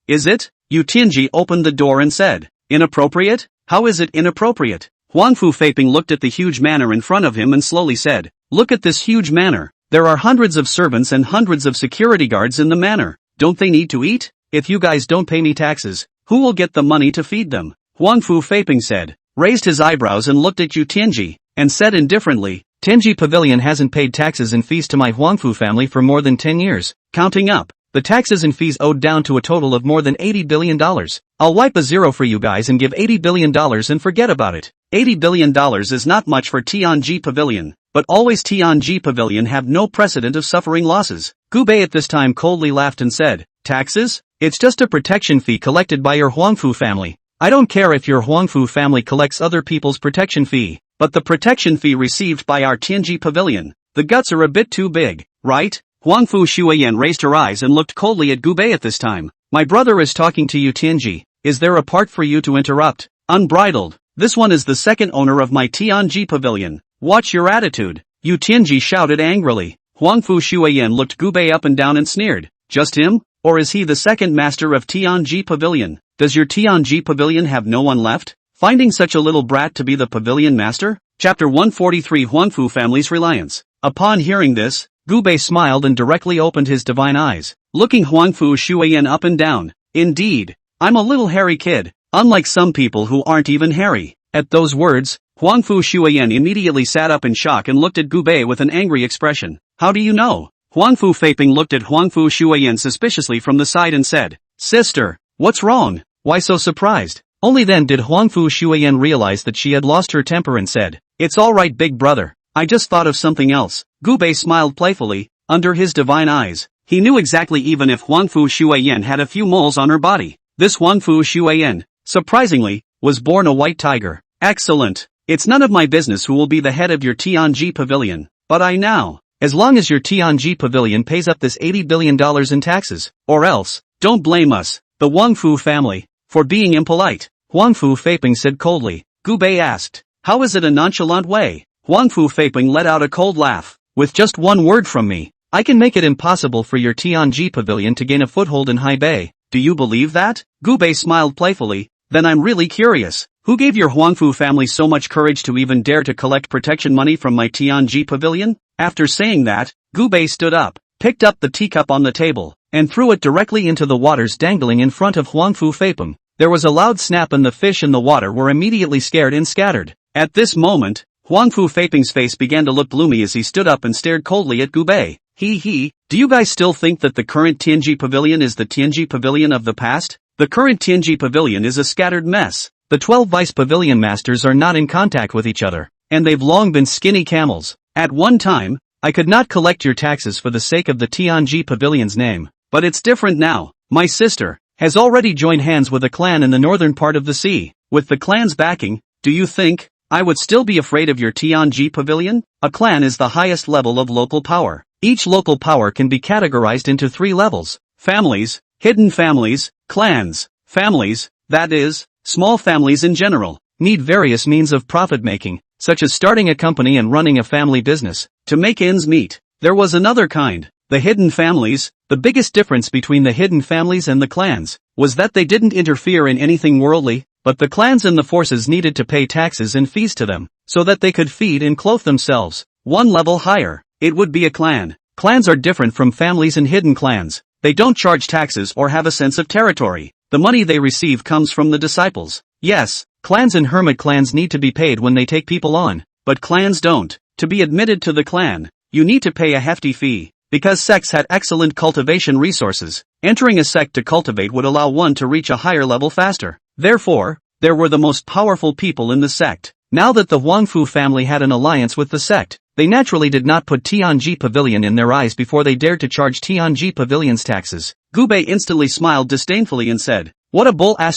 Speaker 1: is it? Yu Tianji opened the door and said, inappropriate? How is it inappropriate? Huangfu Feipeng looked at the huge manor in front of him and slowly said, look at this huge manor. There are hundreds of servants and hundreds of security guards in the manor. Don't they need to eat? If you guys don't pay me taxes, who will get the money to feed them? Huangfu Feipeng said, raised his eyebrows and looked at Yu Tianji, and said indifferently, Tianji Pavilion hasn't paid taxes and fees to my Huangfu family for more than 10 years. Counting up, the taxes and fees owed down to a total of more than $80 billion. I'll wipe a zero for you guys and give $80 billion and forget about it. $80 billion is not much for Tianji Pavilion, but always Tianji Pavilion have no precedent of suffering losses. Gu Bei at this time coldly laughed and said, taxes? It's just a protection fee collected by your Huangfu family. I don't care if your Huangfu family collects other people's protection fee, but the protection fee received by our Tianji Pavilion, the guts are a bit too big, right? Huangfu Shuiyan raised her eyes and looked coldly at Gu Bei at this time. My brother is talking to you, Tianji. Is there a part for you to interrupt? Unbridled. This one is the second owner of my Tianji Pavilion. Watch your attitude. You, Tianji shouted angrily. Huangfu Shuiyan looked Gu Bei up and down and sneered. Just him? Or is he the second master of Tianji Pavilion? Does your Tianji Pavilion have no one left? Finding such a little brat to be the pavilion master? Chapter 143 Huangfu Family's Reliance. Upon hearing this, Gu Bei smiled and directly opened his divine eyes, looking Huangfu Shuiyan up and down. Indeed, I'm a little hairy kid, unlike some people who aren't even hairy. At those words, Huangfu Shuiyan immediately sat up in shock and looked at Gu Bei with an angry expression. How do you know? Huangfu Feiping looked at Huangfu Shuiyan suspiciously from the side and said, Sister, what's wrong? Why so surprised? Only then did Huangfu Shuiyan realize that she had lost her temper and said, It's alright, big brother. I just thought of something else. Gu Bei smiled playfully. Under his divine eyes, he knew exactly even if Huangfu Shuiyan had a few moles on her body. This Huangfu Shuiyan, surprisingly, was born a white tiger. Excellent. It's none of my business who will be the head of your Tianji Pavilion, but I now. As long as your Tianji Pavilion pays up this $80 billion in taxes, or else, don't blame us, the Huangfu family, for being impolite. Huangfu Feiping said coldly. Gu Bei asked, how is it a nonchalant way? Huangfu Feiping let out a cold laugh. With just one word from me, I can make it impossible for your Tianji Pavilion to gain a foothold in Haibei. Do you believe that? Gu Bei smiled playfully. Then I'm really curious. Who gave your Huangfu family so much courage to even dare to collect protection money from my Tianji Pavilion? After saying that, Gu Bei stood up, picked up the teacup on the table, and threw it directly into the waters dangling in front of Huangfu Feiping. There was a loud snap and the fish in the water were immediately scared and scattered. At this moment, Huangfu Feiping's face began to look gloomy as he stood up and stared coldly at Gu Bei. Do you guys still think that the current Tianji Pavilion is the Tianji Pavilion of the past? The current Tianji Pavilion is a scattered mess. The 12 vice pavilion masters are not in contact with each other, and they've long been skinny camels. At one time, I could not collect your taxes for the sake of the Tianji Pavilion's name, but it's different now. My sister has already joined hands with a clan in the northern part of the sea. With the clan's backing, do you think I would still be afraid of your Tianji Pavilion? A clan is the highest level of local power. Each local power can be categorized into 3 levels: families, hidden families, clans. Families, that is, small families in general, need various means of profit-making, such as starting a company and running a family business, to make ends meet. There was another kind, the hidden families. The biggest difference between the hidden families and the clans was that they didn't interfere in anything worldly, but the clans and the forces needed to pay taxes and fees to them, so that they could feed and clothe themselves. One level higher, it would be a clan. Clans are different from families and hidden clans. They don't charge taxes or have a sense of territory. The money they receive comes from the disciples. Yes, clans and hermit clans need to be paid when they take people on, but clans don't. To be admitted to the clan, you need to pay a hefty fee. Because sects had excellent cultivation resources, entering a sect to cultivate would allow one to reach a higher level faster. Therefore, there were the most powerful people in the sect. Now that the Huangfu family had an alliance with the sect, they naturally did not put Tianji Pavilion in their eyes before they dared to charge Tianji Pavilion's taxes. Gu Bei instantly smiled disdainfully and said, what a bull *******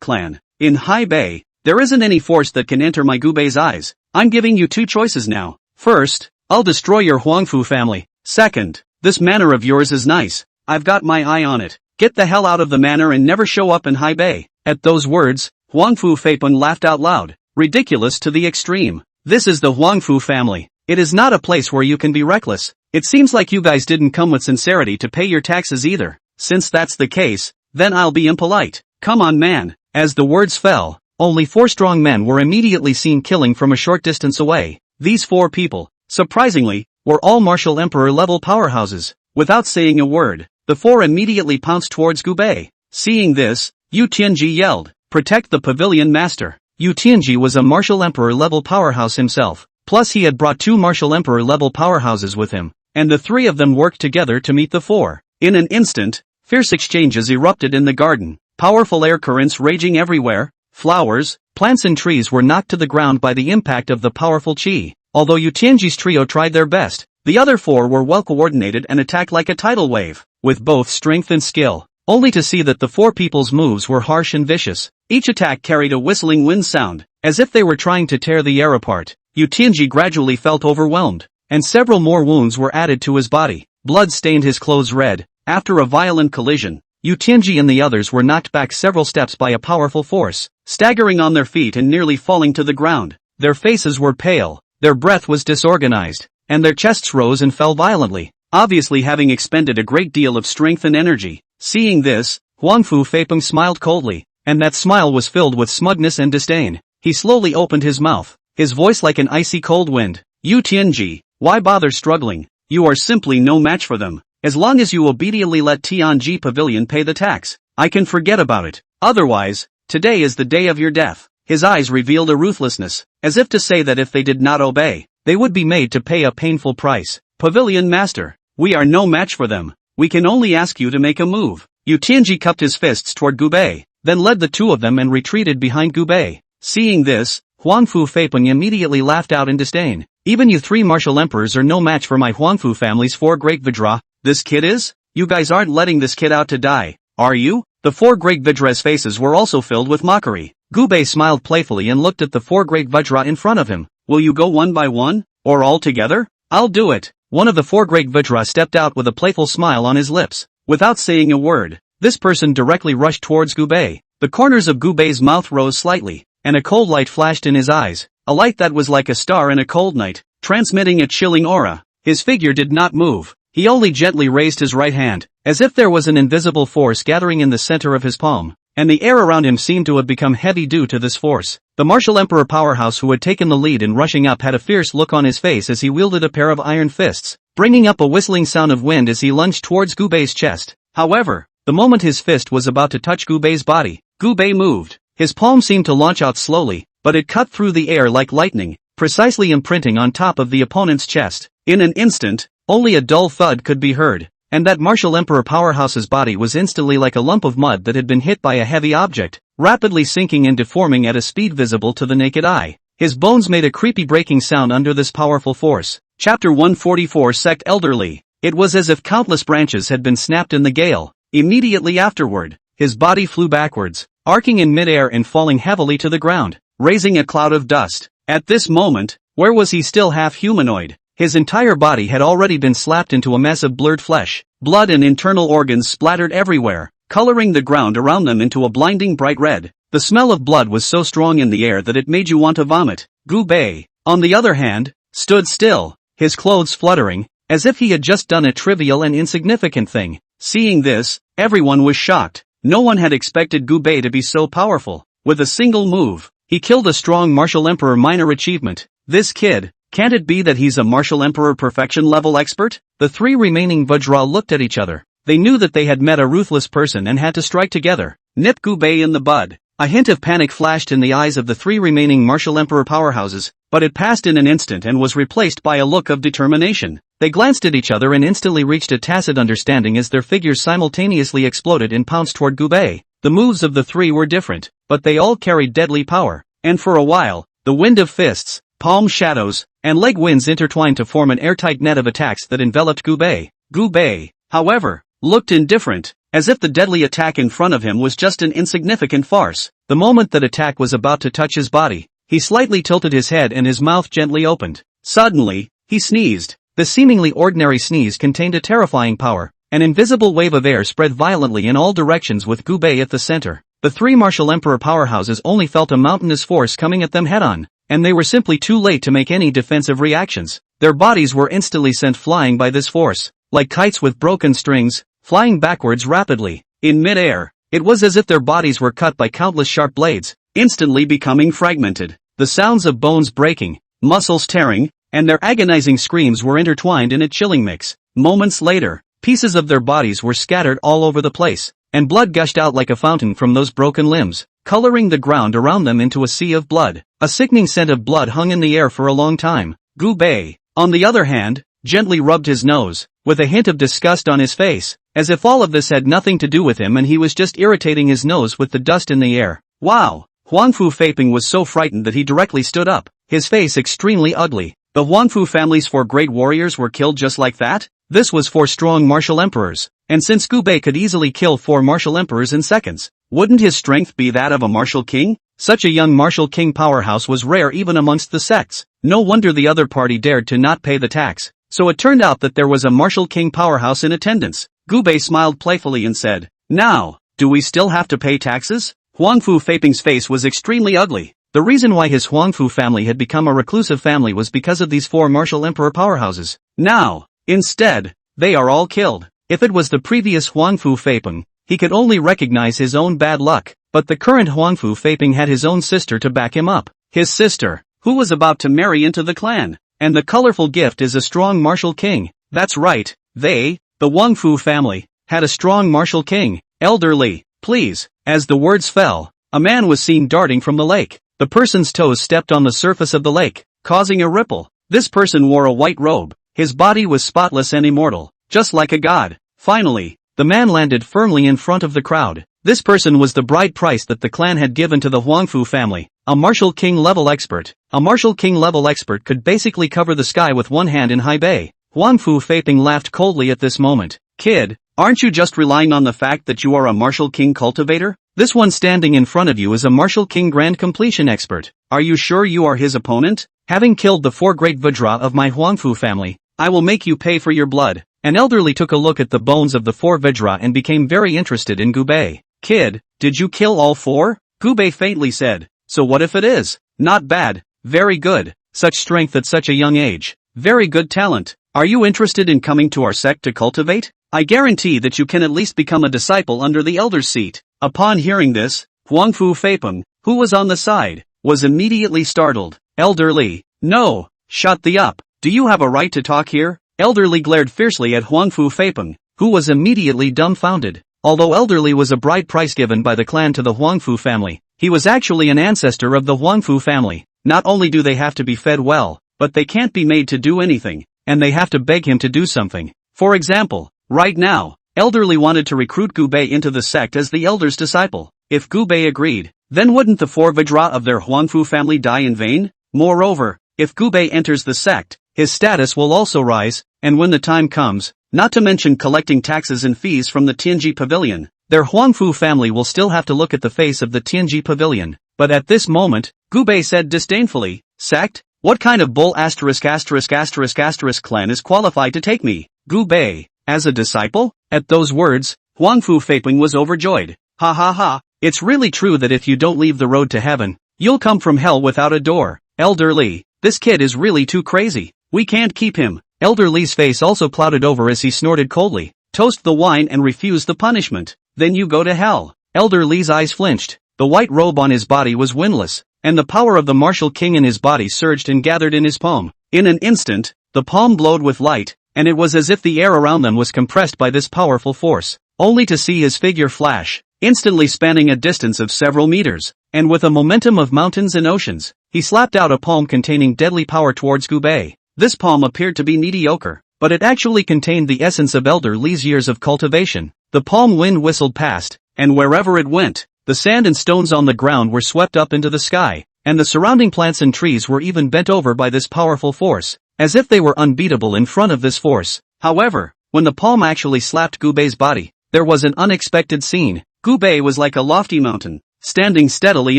Speaker 1: clan. In Haibei, there isn't any force that can enter my Gu Bei's eyes. I'm giving you 2 choices now. First, I'll destroy your Huangfu family. Second, this manor of yours is nice. I've got my eye on it. Get the hell out of the manor and never show up in Haibei. At those words, Huangfu Feiping laughed out loud. Ridiculous to the extreme. This is the Huangfu family. It is not a place where you can be reckless. It seems like you guys didn't come with sincerity to pay your taxes either. Since that's the case, then I'll be impolite. Come on, man. As the words fell, only 4 strong men were immediately seen killing from a short distance away. These 4 people, surprisingly, were all martial emperor-level powerhouses. Without saying a word, the 4 immediately pounced towards Gu Bei. Seeing this, Yu Tianji yelled, protect the pavilion master. Yu Tianji was a martial emperor-level powerhouse himself, plus he had brought 2 martial emperor-level powerhouses with him, and the 3 of them worked together to meet the 4. In an instant, fierce exchanges erupted in the garden, powerful air currents raging everywhere. flowers, plants and trees were knocked to the ground by the impact of the powerful chi. Although Yu Tianji's trio tried their best, the other four were well coordinated and attacked like a tidal wave, with both strength and skill, only to see that the four people's moves were harsh and vicious. Each attack carried a whistling wind sound, as if they were trying to tear the air apart. Yu Tianji gradually felt overwhelmed, and several more wounds were added to his body. Blood stained his clothes red. After a violent collision, Yu Tianji and the others were knocked back several steps by a powerful force, staggering on their feet and nearly falling to the ground. Their faces were pale, their breath was disorganized, and their chests rose and fell violently, obviously having expended a great deal of strength and energy. Seeing this, Huangfu Feipeng smiled coldly, and that smile was filled with smugness and disdain. He slowly opened his mouth, his voice like an icy cold wind. Yu Tianji, why bother struggling? You are simply no match for them. As long as you obediently let Tianji Pavilion pay the tax, I can forget about it. Otherwise, today is the day of your death. His eyes revealed a ruthlessness, as if to say that if they did not obey, they would be made to pay a painful price. Pavilion Master, we are no match for them. We can only ask you to make a move. Yu Tianji cupped his fists toward Gubei, then led the two of them and retreated behind Gubei. Seeing this, Huangfu Feipeng immediately laughed out in disdain. Even you three martial emperors are no match for my Huangfu family's four great Vajra. This kid is? You guys aren't letting this kid out to die, are you? The four great Vajra's faces were also filled with mockery. Gubei smiled playfully and looked at the four great Vajra in front of him. Will you go one by one, or all together? I'll do it. One of the four great Vajra stepped out with a playful smile on his lips. Without saying a word, this person directly rushed towards Gubei. The corners of Gubei's mouth rose slightly, and a cold light flashed in his eyes, a light that was like a star in a cold night, transmitting a chilling aura. His figure did not move. He only gently raised his right hand, as if there was an invisible force gathering in the center of his palm, and the air around him seemed to have become heavy due to this force. The martial emperor powerhouse who had taken the lead in rushing up had a fierce look on his face as he wielded a pair of iron fists, bringing up a whistling sound of wind as he lunged towards Gubei's chest. However, the moment his fist was about to touch Gubei's body, Gubei moved. His palm seemed to launch out slowly, but it cut through the air like lightning, precisely imprinting on top of the opponent's chest. In an instant, only a dull thud could be heard, and that martial emperor powerhouse's body was instantly like a lump of mud that had been hit by a heavy object, rapidly sinking and deforming at a speed visible to the naked eye. His bones made a creepy breaking sound under this powerful force. Chapter 144 Sect Elderly. It was as if countless branches had been snapped in the gale. Immediately afterward, his body flew backwards, arcing in midair and falling heavily to the ground, raising a cloud of dust. At this moment, where was he still half humanoid? His entire body had already been slapped into a mess of blurred flesh. Blood and internal organs splattered everywhere, coloring the ground around them into a blinding bright red. The smell of blood was so strong in the air that it made you want to vomit. Gubei, on the other hand, stood still, his clothes fluttering, as if he had just done a trivial and insignificant thing. Seeing this, everyone was shocked. No one had expected Gubei to be so powerful. With a single move, he killed a strong martial emperor. Minor achievement. This kid, can't it be that he's a martial emperor perfection level expert? The three remaining Vajra looked at each other. They knew that they had met a ruthless person and had to strike together. Nip Gubei in the bud. A hint of panic flashed in the eyes of the three remaining martial emperor powerhouses, but it passed in an instant and was replaced by a look of determination. They glanced at each other and instantly reached a tacit understanding as their figures simultaneously exploded and pounced toward Gubei. The moves of the three were different, but they all carried deadly power, and for a while, the wind of fists, palm shadows, and leg winds intertwined to form an airtight net of attacks that enveloped Gubei. Gubei, however, looked indifferent, as if the deadly attack in front of him was just an insignificant farce. The moment that attack was about to touch his body, he slightly tilted his head and his mouth gently opened. Suddenly, he sneezed. The seemingly ordinary sneeze contained a terrifying power. An invisible wave of air spread violently in all directions with Gubei at the center. The three martial emperor powerhouses only felt a mountainous force coming at them head-on, and they were simply too late to make any defensive reactions. Their bodies were instantly sent flying by this force, like kites with broken strings, flying backwards rapidly. In mid-air, it was as if their bodies were cut by countless sharp blades, instantly becoming fragmented. The sounds of bones breaking, muscles tearing, and their agonizing screams were intertwined in a chilling mix. Moments later, pieces of their bodies were scattered all over the place, and blood gushed out like a fountain from those broken limbs, coloring the ground around them into a sea of blood. A sickening scent of blood hung in the air for a long time. Gubei, on the other hand, gently rubbed his nose, with a hint of disgust on his face, as if all of this had nothing to do with him and he was just irritating his nose with the dust in the air. Wow! Huangfu Feiping was so frightened that he directly stood up, his face extremely ugly. The Huangfu family's 4 great warriors were killed just like that? This was 4 strong martial emperors, and since Gu Bei could easily kill 4 martial emperors in seconds, wouldn't his strength be that of a martial king? Such a young martial king powerhouse was rare even amongst the sects. No wonder the other party dared to not pay the tax. So it turned out that there was a martial king powerhouse in attendance. Gu Bei smiled playfully and said, "Now, do we still have to pay taxes?" Huangfu Feiping's face was extremely ugly. The reason why his Huangfu family had become a reclusive family was because of these 4 martial emperor powerhouses. Now, instead, they are all killed. If it was the previous Huangfu Feiping, he could only recognize his own bad luck, but the current Huangfu Feiping had his own sister to back him up. His sister, who was about to marry into the clan, and the colorful gift is a strong martial king. That's right, they, the Huangfu family, had a strong martial king. Elderly, please. As the words fell, a man was seen darting from the lake. The person's toes stepped on the surface of the lake, causing a ripple. This person wore a white robe. His body was spotless and immortal, just like a god. Finally, the man landed firmly in front of the crowd. This person was the bride price that the clan had given to the Huangfu family, a martial king level expert. A martial king level expert could basically cover the sky with one hand in high bay. Huangfu Feiping laughed coldly at this moment. Kid, aren't you just relying on the fact that you are a martial king cultivator? This one standing in front of you is a martial king grand completion expert. Are you sure you are his opponent? Having killed the 4 great Vajra of my Huangfu family, I will make you pay for your blood. An elderly took a look at the bones of the 4 Vajra and became very interested in Gu Bei. Kid, did you kill all 4? Gu Bei faintly said. So what if it is? Not bad. Very good. Such strength at such a young age. Very good talent. Are you interested in coming to our sect to cultivate? I guarantee that you can at least become a disciple under the elder's seat. Upon hearing this, Huangfu Feiping, who was on the side, was immediately startled. Elderly, no, shut the up. Do you have a right to talk here? Elderly glared fiercely at Huangfu Feiping, who was immediately dumbfounded. Although Elderly was a bride price given by the clan to the Huangfu family, he was actually an ancestor of the Huangfu family. Not only do they have to be fed well, but they can't be made to do anything, and they have to beg him to do something. For example, right now, Elderly wanted to recruit Gu Bei into the sect as the elder's disciple. If Gu Bei agreed, then wouldn't the 4 Vajra of their Huangfu family die in vain? Moreover, if Gu Bei enters the sect, his status will also rise, and when the time comes, not to mention collecting taxes and fees from the Tianji Pavilion, their Huangfu family will still have to look at the face of the Tianji Pavilion. But at this moment, Gu Bei said disdainfully, "Sect? What kind of bull ***** clan is qualified to take me? Gu Bei, as a disciple?" At those words, Huangfu Feiping was overjoyed. Ha ha ha, it's really true that if you don't leave the road to heaven, you'll come from hell without a door. Elderly, this kid is really too crazy. We can't keep him. Elderly's face also clouded over as he snorted coldly. Toast the wine and refuse the punishment. Then you go to hell. Elderly's eyes flinched. The white robe on his body was windless, and the power of the martial king in his body surged and gathered in his palm. In an instant, the palm glowed with light, and it was as if the air around them was compressed by this powerful force, only to see his figure flash, instantly spanning a distance of several meters, and with a momentum of mountains and oceans, he slapped out a palm containing deadly power towards Gu Bei. This palm appeared to be mediocre, but it actually contained the essence of Elder Li's years of cultivation. The palm wind whistled past, and wherever it went, the sand and stones on the ground were swept up into the sky, and the surrounding plants and trees were even bent over by this powerful force, as if they were unbeatable in front of this force. However, when the palm actually slapped Gu Bei's body, there was an unexpected scene. Gu Bei was like a lofty mountain, standing steadily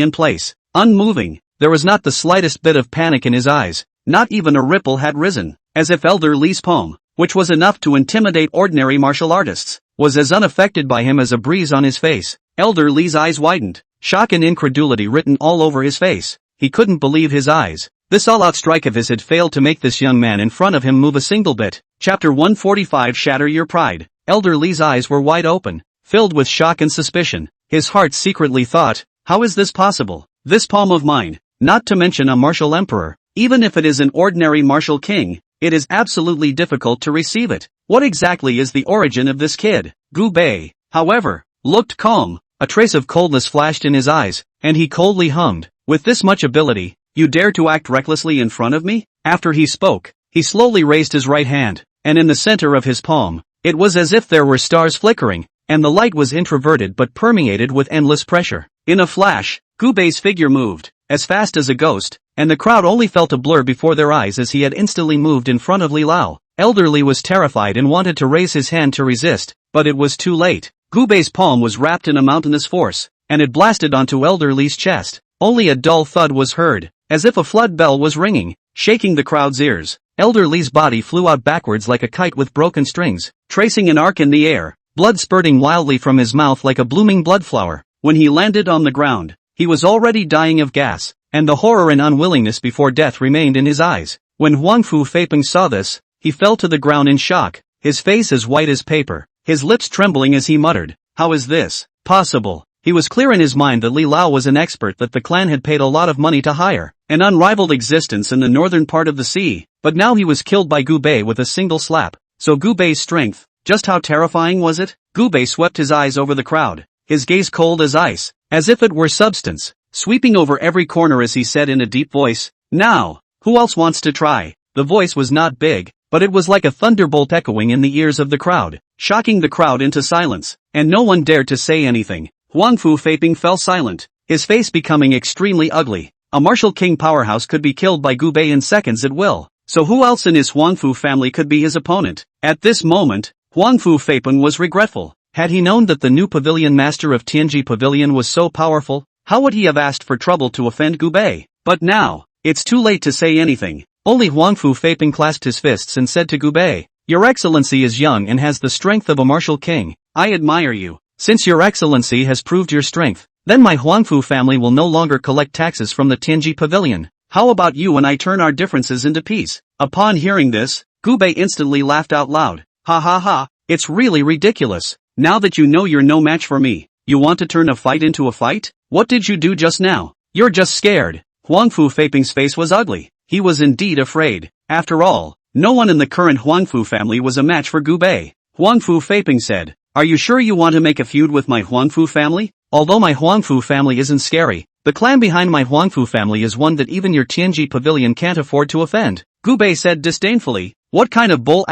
Speaker 1: in place, unmoving. There was not the slightest bit of panic in his eyes, not even a ripple had risen, as if Elder Li's palm, which was enough to intimidate ordinary martial artists, was as unaffected by him as a breeze on his face. Elder Li's eyes widened, shock and incredulity written all over his face. He couldn't believe his eyes. This all-out strike of his had failed to make this young man in front of him move a single bit. Chapter 145 Shatter Your Pride. Elder Li's eyes were wide open, filled with shock and suspicion. His heart secretly thought, how is this possible? This palm of mine, not to mention a martial emperor, even if it is an ordinary martial king, it is absolutely difficult to receive it. What exactly is the origin of this kid? Gu Bei, however, looked calm. A trace of coldness flashed in his eyes, and he coldly hummed, with this much ability, you dare to act recklessly in front of me? After he spoke, he slowly raised his right hand, and in the center of his palm, it was as if there were stars flickering. and the light was introverted but permeated with endless pressure. In a flash, Gubei's figure moved, as fast as a ghost, and the crowd only felt a blur before their eyes as he had instantly moved in front of Li Lao. Elder Li was terrified and wanted to raise his hand to resist, but it was too late. Gubei's palm was wrapped in a mountainous force, and it blasted onto Elder Li's chest. Only a dull thud was heard, as if a flood bell was ringing, shaking the crowd's ears. Elder Li's body flew out backwards like a kite with broken strings, tracing an arc in the air, blood spurting wildly from his mouth like a blooming blood flower. When he landed on the ground, he was already dying of gas, and the horror and unwillingness before death remained in his eyes. When Huangfu Feipeng saw this, he fell to the ground in shock, his face as white as paper, his lips trembling as he muttered, "How is this possible?" He was clear in his mind that Li Lao was an expert that the clan had paid a lot of money to hire, an unrivaled existence in the northern part of the sea, but now he was killed by Gubei with a single slap. So Gubei's strength, just how terrifying was it? Gubei swept his eyes over the crowd, his gaze cold as ice, as if it were substance, sweeping over every corner as he said in a deep voice, "Now, who else wants to try?" The voice was not big, but it was like a thunderbolt echoing in the ears of the crowd, shocking the crowd into silence, and no one dared to say anything. Huangfu Feipeng fell silent, his face becoming extremely ugly. A martial king powerhouse could be killed by Gubei in seconds at will, so who else in his Huangfu family could be his opponent? At this moment, Huangfu Feipeng was regretful. Had he known that the new pavilion master of Tianji Pavilion was so powerful, how would he have asked for trouble to offend Gubei? But now, it's too late to say anything. Only Huangfu Feipeng clasped his fists and said to Gubei, "Your Excellency is young and has the strength of a martial king. I admire you. Since your Excellency has proved your strength, then my Huangfu family will no longer collect taxes from the Tianji Pavilion. How about you and I turn our differences into peace?" Upon hearing this, Gubei instantly laughed out loud. "Ha ha ha, it's really ridiculous. Now that you know you're no match for me, you want to turn a fight into a fight? What did you do just now? You're just scared." Huangfu Feipeng's face was ugly. He was indeed afraid. After all, no one in the current Huangfu family was a match for Gubei. Huangfu Feipeng said, "Are you sure you want to make a feud with my Huangfu family? Although my Huangfu family isn't scary, the clan behind my Huangfu family is one that even your Tianji Pavilion can't afford to offend." Gubei said disdainfully, "What kind of bull *****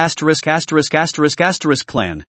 Speaker 1: clan?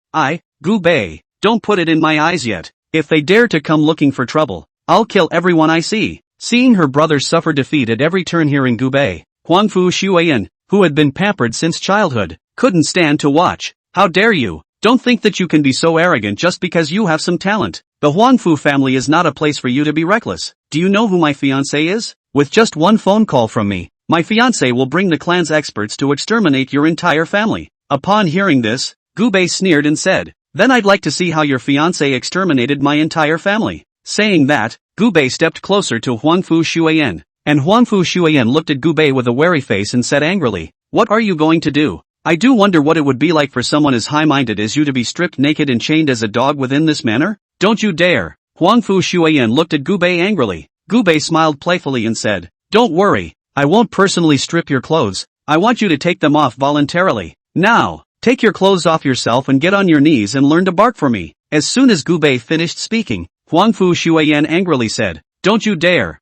Speaker 1: Gubei, don't put it in my eyes yet. If they dare to come looking for trouble, I'll kill everyone I see." Seeing her brothers suffer defeat at every turn hearing Gubei, Huangfu Shuiyan, who had been pampered since childhood, couldn't stand to watch. "How dare you? Don't think that you can be so arrogant just because you have some talent. The Huangfu family is not a place for you to be reckless. Do you know who my fiancé is? With just one phone call from me, my fiancé will bring the clan's experts to exterminate your entire family." Upon hearing this, Gubei sneered and said, "Then I'd like to see how your fiancé exterminated my entire family." Saying that, Gubei stepped closer to Huangfu Shuiyan, and Huangfu Shuiyan looked at Gubei with a wary face and said angrily, "What are you going to do? I do wonder what it would be like for someone as high-minded as you to be stripped naked and chained as a dog within this manner? Don't you dare." Huangfu Shuiyan looked at Gubei angrily. Gubei smiled playfully and said, "Don't worry, I won't personally strip your clothes. I want you to take them off voluntarily. Now, take your clothes off yourself and get on your knees and learn to bark for me." As soon as Gubei finished speaking, Huangfu Shuiyan angrily said, "Don't you dare.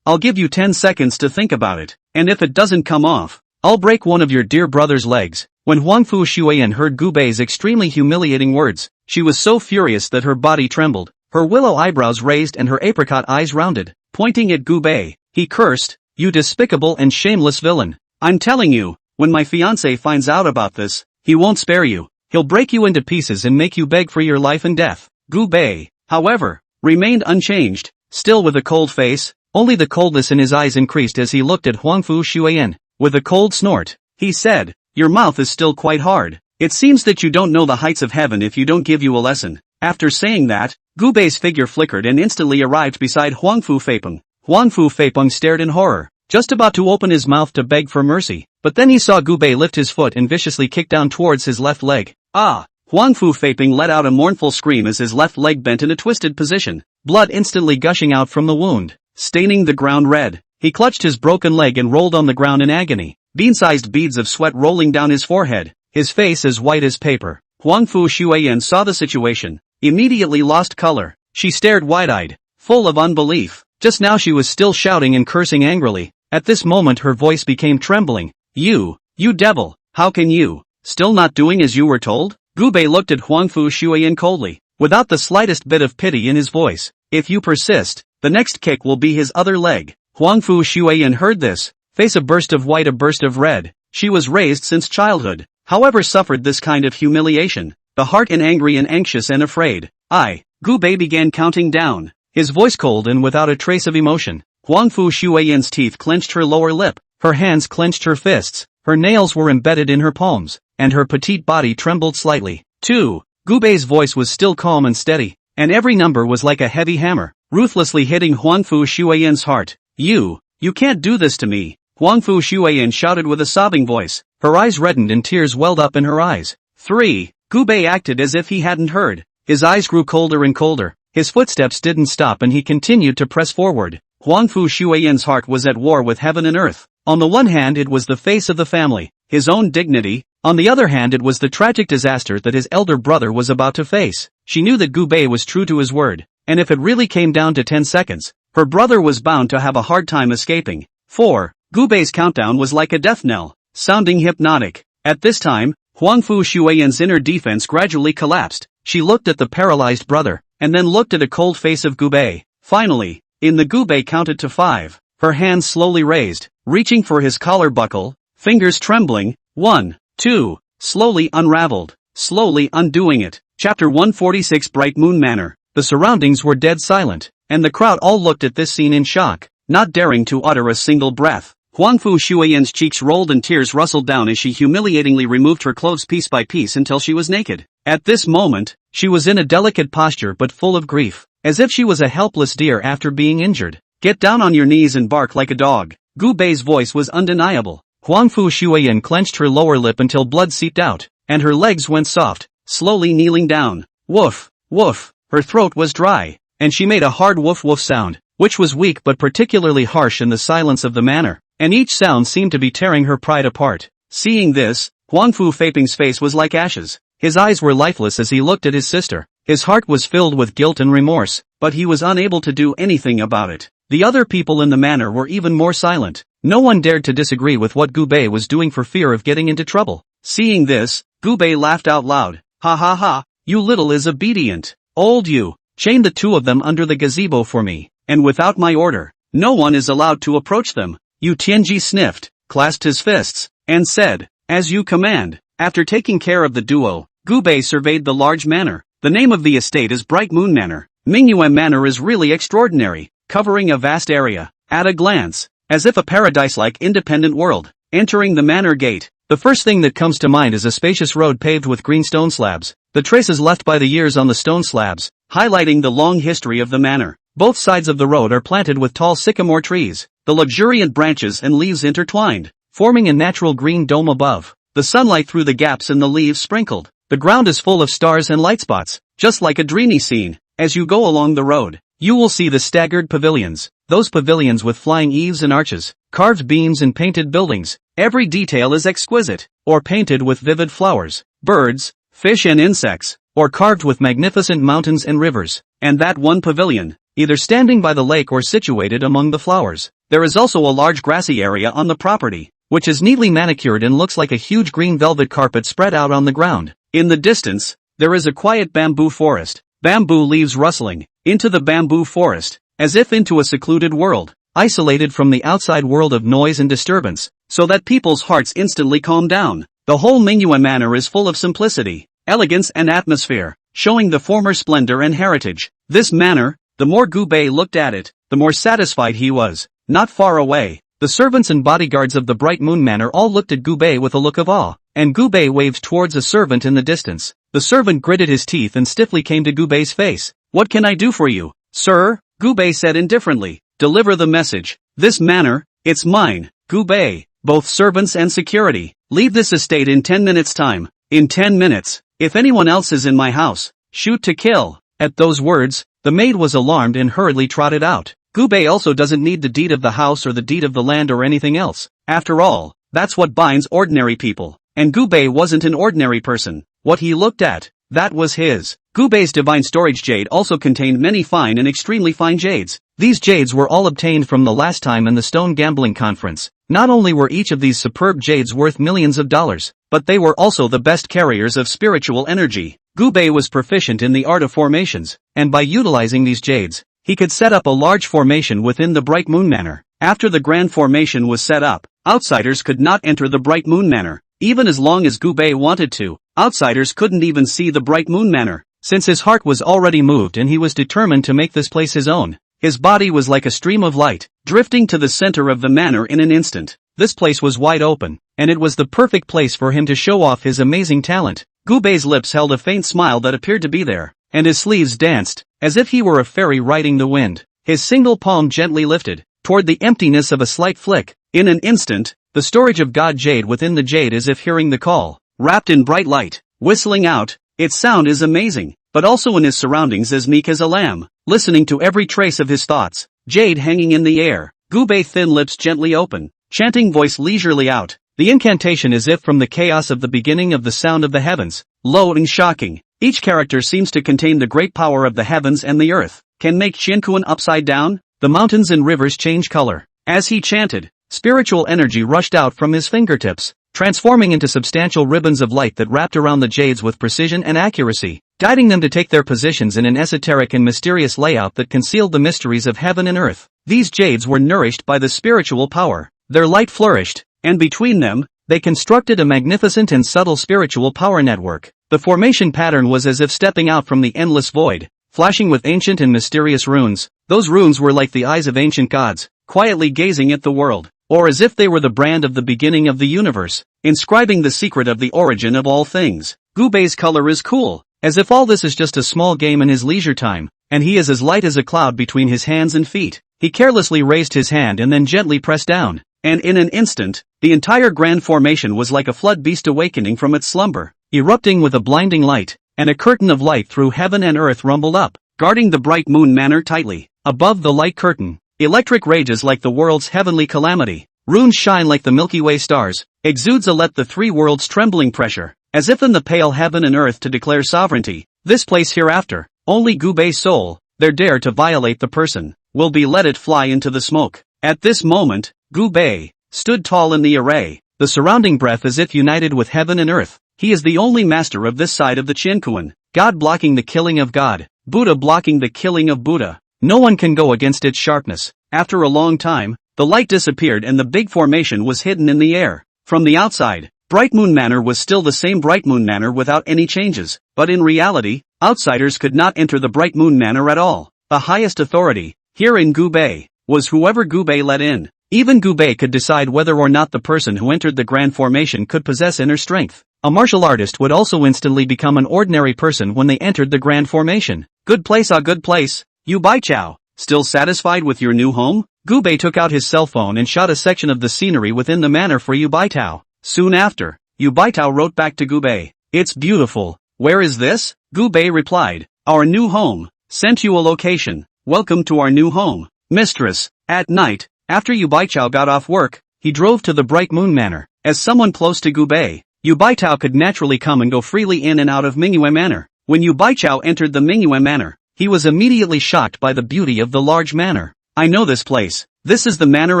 Speaker 1: I'll give you 10 seconds to think about it, and if it doesn't come off, I'll break one of your dear brother's legs." When Huangfu Shuiyan heard Gubei's extremely humiliating words, she was so furious that her body trembled, her willow eyebrows raised and her apricot eyes rounded. Pointing at Gubei, he cursed, "You despicable and shameless villain. I'm telling you, when my fiancé finds out about this, he won't spare you. He'll break you into pieces and make you beg for your life and death." Gubei, however, remained unchanged, still with a cold face. Only the coldness in his eyes increased as he looked at Huangfu Shuiyan. With a cold snort, he said, "Your mouth is still quite hard. It seems that you don't know the heights of heaven if you don't give you a lesson." After saying that, Gubei's figure flickered and instantly arrived beside Huangfu Feipeng. Huangfu Feipeng stared in horror, just about to open his mouth to beg for mercy, but then he saw Gubei lift his foot and viciously kick down towards his left leg. "Ah!" Huangfu Feipeng let out a mournful scream as his left leg bent in a twisted position, blood instantly gushing out from the wound, staining the ground red. He clutched his broken leg and rolled on the ground in agony, bean-sized beads of sweat rolling down his forehead, his face as white as paper. Huangfu Shuiyan saw the situation, immediately lost color. She stared wide-eyed, full of unbelief. Just now she was still shouting and cursing angrily. At this moment her voice became trembling. You devil, how can you, still not doing as you were told?" Gubei looked at Huangfu Shuiyan coldly, without the slightest bit of pity in his voice. If you persist, the next kick will be his other leg. Huangfu Shuiyan heard this, face a burst of white, a burst of red. She was raised since childhood, however suffered this kind of humiliation. The heart and angry and anxious and afraid. Gubei began counting down, his voice cold and without a trace of emotion. Huangfu Shuiyan's teeth clenched her lower lip, her hands clenched her fists, her nails were embedded in her palms, and her petite body trembled slightly. 2. Gubei's voice was still calm and steady, and every number was like a heavy hammer, ruthlessly hitting Huangfu Shuiyan's heart. You can't do this to me, Huangfu Shuiyan shouted with a sobbing voice. Her eyes reddened and tears welled up in her eyes. 3. Gubei acted as if he hadn't heard. His eyes grew colder and colder, his footsteps didn't stop and he continued to press forward. Huangfu Shuiyan's heart was at war with heaven and earth. On the one hand it was the face of the family, his own dignity, on the other hand it was the tragic disaster that his elder brother was about to face. She knew that Gubei was true to his word, and if it really came down to 10 seconds, her brother was bound to have a hard time escaping. 4. Gubei's countdown was like a death knell, sounding hypnotic. At this time, Huangfu Shuiyan's inner defense gradually collapsed. She looked at the paralyzed brother, and then looked at a cold face of Gubei. Finally, Gubei counted to 5, her hands slowly raised, reaching for his collar buckle, fingers trembling. 1, 2, slowly unraveled, slowly undoing it. Chapter 146 Bright Moon Manor. The surroundings were dead silent, and the crowd all looked at this scene in shock, not daring to utter a single breath. Huangfu Shuiyan's cheeks rolled and tears rustled down as she humiliatingly removed her clothes piece by piece until she was naked. At this moment, she was in a delicate posture but full of grief, as if she was a helpless deer after being injured. Get down on your knees and bark like a dog. Gubei's voice was undeniable. Huangfu Shuiyan clenched her lower lip until blood seeped out, and her legs went soft, slowly kneeling down. Woof, woof, her throat was dry, and she made a hard woof woof sound, which was weak but particularly harsh in the silence of the manor, and each sound seemed to be tearing her pride apart. Seeing this, Huangfu Feiping's face was like ashes. His eyes were lifeless as he looked at his sister. His heart was filled with guilt and remorse, but he was unable to do anything about it. The other people in the manor were even more silent. No one dared to disagree with what Gubei was doing for fear of getting into trouble. Seeing this, Gubei laughed out loud. Ha ha ha, you little is obedient. Old you, chain the two of them under the gazebo for me, and without my order, no one is allowed to approach them. Yu Tianji sniffed, clasped his fists, and said, as you command. After taking care of the duo, Gubei surveyed the large manor. The name of the estate is Bright Moon Manor. Manhwa Manor is really extraordinary, covering a vast area. At a glance, as if a paradise-like independent world. Entering the manor gate, the first thing that comes to mind is a spacious road paved with green stone slabs. The traces left by the years on the stone slabs, highlighting the long history of the manor. Both sides of the road are planted with tall sycamore trees, the luxuriant branches and leaves intertwined, forming a natural green dome above. The sunlight through the gaps in the leaves sprinkled. The ground is full of stars and light spots, just like a dreamy scene. As you go along the road, you will see the staggered pavilions, those pavilions with flying eaves and arches, carved beams and painted buildings. Every detail is exquisite, or painted with vivid flowers, birds, fish and insects, or carved with magnificent mountains and rivers. And that one pavilion, either standing by the lake or situated among the flowers. There is also a large grassy area on the property, which is neatly manicured and looks like a huge green velvet carpet spread out on the ground. In the distance, there is a quiet bamboo forest, bamboo leaves rustling, into the bamboo forest, as if into a secluded world, isolated from the outside world of noise and disturbance, so that people's hearts instantly calm down. The whole Manhwa Manor is full of simplicity, elegance and atmosphere, showing the former splendor and heritage. This manor, the more Gubei looked at it, the more satisfied he was. Not far away, the servants and bodyguards of the Bright Moon Manor all looked at Gubei with a look of awe, and Gubei waved towards a servant in the distance. The servant gritted his teeth and stiffly came to Gubei's face. What can I do for you, sir? Gubei said indifferently. Deliver the message. This manor, it's mine, Gubei, both servants and security. Leave this estate in 10 minutes time. In 10 minutes, if anyone else is in my house, shoot to kill. At those words, the maid was alarmed and hurriedly trotted out. Gubei also doesn't need the deed of the house or the deed of the land or anything else. After all, that's what binds ordinary people. And Gubei wasn't an ordinary person. What he looked at, that was his. Gubei's divine storage jade also contained many fine and extremely fine jades. These jades were all obtained from the last time in the stone gambling conference. Not only were each of these superb jades worth millions of dollars, but they were also the best carriers of spiritual energy. Gubei was proficient in the art of formations, and by utilizing these jades, he could set up a large formation within the Bright Moon Manor. After the grand formation was set up, outsiders could not enter the Bright Moon Manor. Even as long as Gubei wanted to, outsiders couldn't even see the Bright Moon Manor, since his heart was already moved and he was determined to make this place his own. His body was like a stream of light, drifting to the center of the manor in an instant. This place was wide open, and it was the perfect place for him to show off his amazing talent. Gubei's lips held a faint smile that appeared to be there, and his sleeves danced, as if he were a fairy riding the wind. His single palm gently lifted, toward the emptiness of a slight flick. In an instant, the storage of God jade within the jade as if hearing the call, wrapped in bright light, whistling out. Its sound is amazing, but also in his surroundings as meek as a lamb, listening to every trace of his thoughts. Jade hanging in the air, Gubei thin lips gently open, chanting voice leisurely out. The incantation is if from the chaos of the beginning of the sound of the heavens, low and shocking. Each character seems to contain the great power of the heavens and the earth. Can make Shinkuan upside down? The mountains and rivers change color. As he chanted, spiritual energy rushed out from his fingertips, transforming into substantial ribbons of light that wrapped around the jades with precision and accuracy, guiding them to take their positions in an esoteric and mysterious layout that concealed the mysteries of heaven and earth. These jades were nourished by the spiritual power. Their light flourished, and between them, they constructed a magnificent and subtle spiritual power network. The formation pattern was as if stepping out from the endless void, flashing with ancient and mysterious runes. Those runes were like the eyes of ancient gods, quietly gazing at the world, or as if they were the brand of the beginning of the universe, inscribing the secret of the origin of all things. Gubei's color is cool, as if all this is just a small game in his leisure time, and he is as light as a cloud between his hands and feet. He carelessly raised his hand and then gently pressed down, and in an instant, the entire grand formation was like a flood beast awakening from its slumber, erupting with a blinding light, and a curtain of light through heaven and earth rumbled up, guarding the Bright Moon Manor tightly. Above the light curtain, electric rages like the world's heavenly calamity. Runes shine like the Milky Way stars, exudes a let the three worlds trembling pressure, as if in the pale heaven and earth to declare sovereignty. This place hereafter, only Gubei's soul, there dare to violate the person, will be let it fly into the smoke. At this moment, Gubei stood tall in the array, the surrounding breath as if united with heaven and earth. He is the only master of this side of the Chinkuan, God blocking the killing of God, Buddha blocking the killing of Buddha. No one can go against its sharpness. After a long time, the light disappeared and the big formation was hidden in the air. From the outside, Bright Moon Manor was still the same Bright Moon Manor without any changes, but in reality, outsiders could not enter the Bright Moon Manor at all. The highest authority, here in Gubei, was whoever Gubei let in. Even Gubei could decide whether or not the person who entered the grand formation could possess inner strength. A martial artist would also instantly become an ordinary person when they entered the grand formation. Good place, a good place. You Baichao, still satisfied with your new home? Gubei took out his cell phone and shot a section of the scenery within the manor for Yu Baitao. Soon after, Yu Baitao wrote back to Gubei. It's beautiful. Where is this? Gubei replied. Our new home. Sent you a location. Welcome to our new home. Mistress. At night, after Yu Baichao got off work, he drove to the Bright Moon Manor. As someone close to Gubei, Yu Baitao could naturally come and go freely in and out of Manhwa Manor. When Yu Baichao entered the Manhwa Manor, he was immediately shocked by the beauty of the large manor. I know this place. This is the manor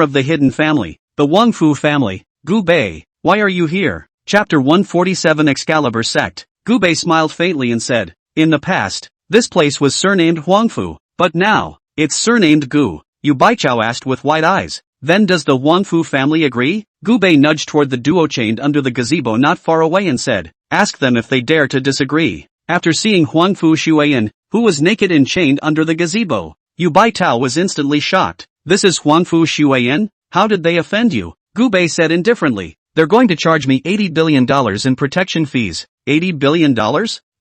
Speaker 1: of the hidden family, the Wangfu family. Gubei, why are you here? Chapter 147 Excalibur Sect. Gubei smiled faintly and said, in the past, this place was surnamed Huangfu, but now, it's surnamed Gu. Yu Baichao asked with wide eyes. Then does the Wangfu family agree? Gubei nudged toward the duo chained under the gazebo not far away and said, ask them if they dare to disagree. After seeing Huangfu Shuiyan, who was naked and chained under the gazebo, Yu Baitao was instantly shocked. This is Huangfu Shuiyan? How did they offend you? Gubei said indifferently. They're going to charge me $80 billion in protection fees. $80 billion?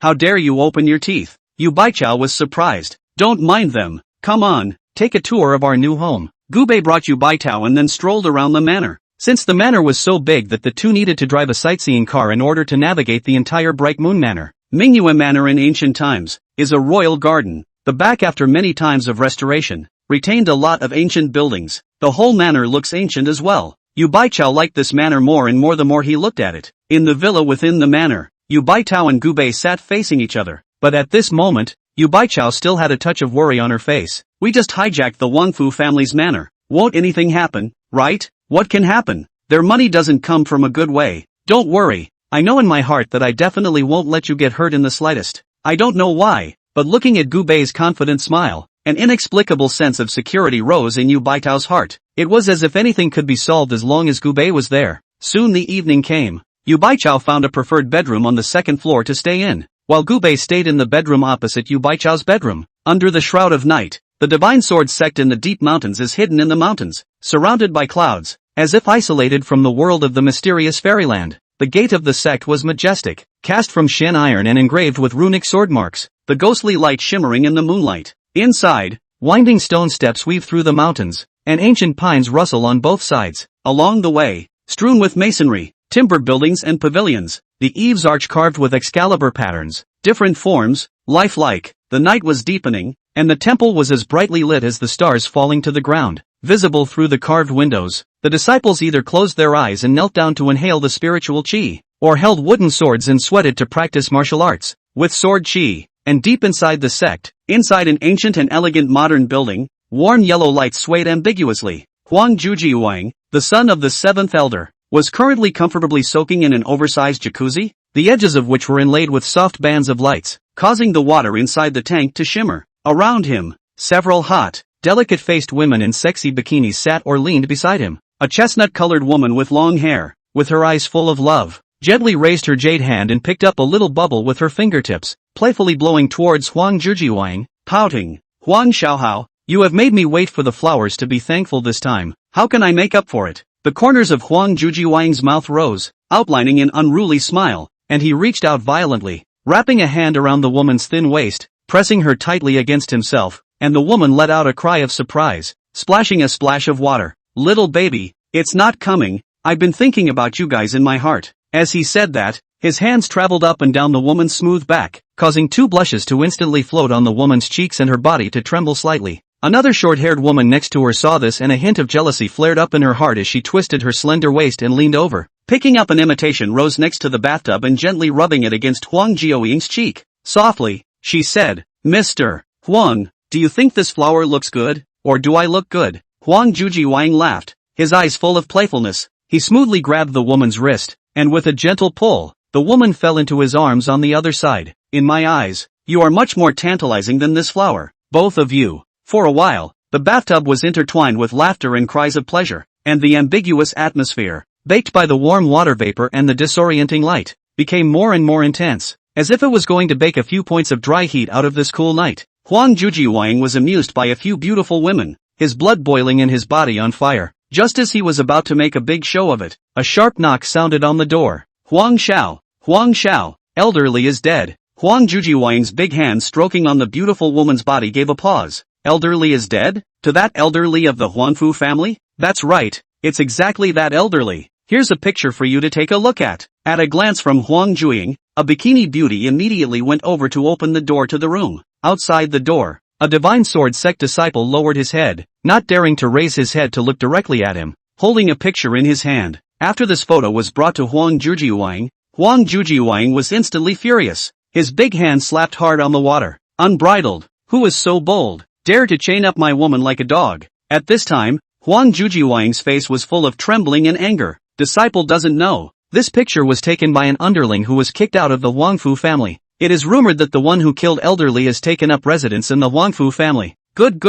Speaker 1: How dare you open your teeth? Yu Baichao was surprised. Don't mind them. Come on, take a tour of our new home. Gubei brought Yu Baitao and then strolled around the manor. Since the manor was so big that the two needed to drive a sightseeing car in order to navigate the entire Bright Moon Manor. Manhwa Manor in ancient times is a royal garden. The back, after many times of restoration, retained a lot of ancient buildings. The whole manor looks ancient as well. Yu Baichao liked this manor more and more the more he looked at it. In the villa within the manor, Yu Baitao and Gubei sat facing each other. But at this moment, Yu Baichao still had a touch of worry on her face. We just hijacked the Wangfu family's manor. Won't anything happen, right? What can happen? Their money doesn't come from a good way. Don't worry, I know in my heart that I definitely won't let you get hurt in the slightest. I don't know why, but looking at Gu Bei's confident smile, an inexplicable sense of security rose in Yu Baitao's heart. It was as if anything could be solved as long as Gu Bei was there. Soon the evening came. Yu Baichao found a preferred bedroom on the second floor to stay in, while Gu Bei stayed in the bedroom opposite Yu Baichao's bedroom. Under the shroud of night, the divine sword sect in the deep mountains is hidden in the mountains, surrounded by clouds, as if isolated from the world of the mysterious fairyland. The gate of the sect was majestic, cast from Shen iron and engraved with runic sword marks, the ghostly light shimmering in the moonlight. Inside, winding stone steps weave through the mountains, and ancient pines rustle on both sides. Along the way, strewn with masonry, timbered buildings and pavilions, the eaves arch carved with Excalibur patterns, different forms, lifelike. The night was deepening, and the temple was as brightly lit as the stars falling to the ground, visible through the carved windows. The disciples either closed their eyes and knelt down to inhale the spiritual qi, or held wooden swords and sweated to practice martial arts, with sword qi. And deep inside the sect, inside an ancient and elegant modern building, warm yellow light swayed ambiguously. Huang Jujiwang, the son of the seventh elder, was currently comfortably soaking in an oversized jacuzzi, the edges of which were inlaid with soft bands of lights, causing the water inside the tank to shimmer. Around him, several hot, delicate-faced women in sexy bikinis sat or leaned beside him. A chestnut-colored woman with long hair, with her eyes full of love, gently raised her jade hand and picked up a little bubble with her fingertips, playfully blowing towards Huang Jujiwang, pouting. Huang Xiaohao, you have made me wait for the flowers to be thankful this time. How can I make up for it? The corners of Huang Jujiwang's mouth rose, outlining an unruly smile, and he reached out violently, wrapping a hand around the woman's thin waist, pressing her tightly against himself, and the woman let out a cry of surprise, splashing a splash of water. Little baby, it's not coming, I've been thinking about you guys in my heart. As he said that, his hands traveled up and down the woman's smooth back, causing two blushes to instantly float on the woman's cheeks and her body to tremble slightly. Another short-haired woman next to her saw this and a hint of jealousy flared up in her heart as she twisted her slender waist and leaned over, picking up an imitation rose next to the bathtub and gently rubbing it against Huang Jiuying's cheek. Softly, she said, Mr. Huang, do you think this flower looks good, or do I look good? Huang Jujiwang laughed, his eyes full of playfulness. He smoothly grabbed the woman's wrist, and with a gentle pull, the woman fell into his arms on the other side. In my eyes, you are much more tantalizing than this flower, both of you. For a while, the bathtub was intertwined with laughter and cries of pleasure, and the ambiguous atmosphere, baked by the warm water vapor and the disorienting light, became more and more intense, as if it was going to bake a few points of dry heat out of this cool night. Huang Jujiwang was amused by a few beautiful women, his blood boiling and his body on fire. Just as he was about to make a big show of it, a sharp knock sounded on the door. Huang Xiao, elderly is dead. Huang Jujiwang's big hand stroking on the beautiful woman's body gave a pause. Elderly is dead? To that elderly of the Huanfu family? That's right, it's exactly that elderly. Here's a picture for you to take a look at. At a glance from Huang Juiying, a bikini beauty immediately went over to open the door to the room. Outside the door, a divine sword sect disciple lowered his head, not daring to raise his head to look directly at him, holding a picture in his hand. After this photo was brought to Huang Jujiwang was instantly furious. His big hand slapped hard on the water. Unbridled, who is so bold? Dare to chain up my woman like a dog. At this time, Huang Jujiwang's face was full of trembling and anger. Disciple doesn't know. This picture was taken by an underling who was kicked out of the Huangfu family. It is rumored that the one who killed elderly has taken up residence in the Huangfu family. Good.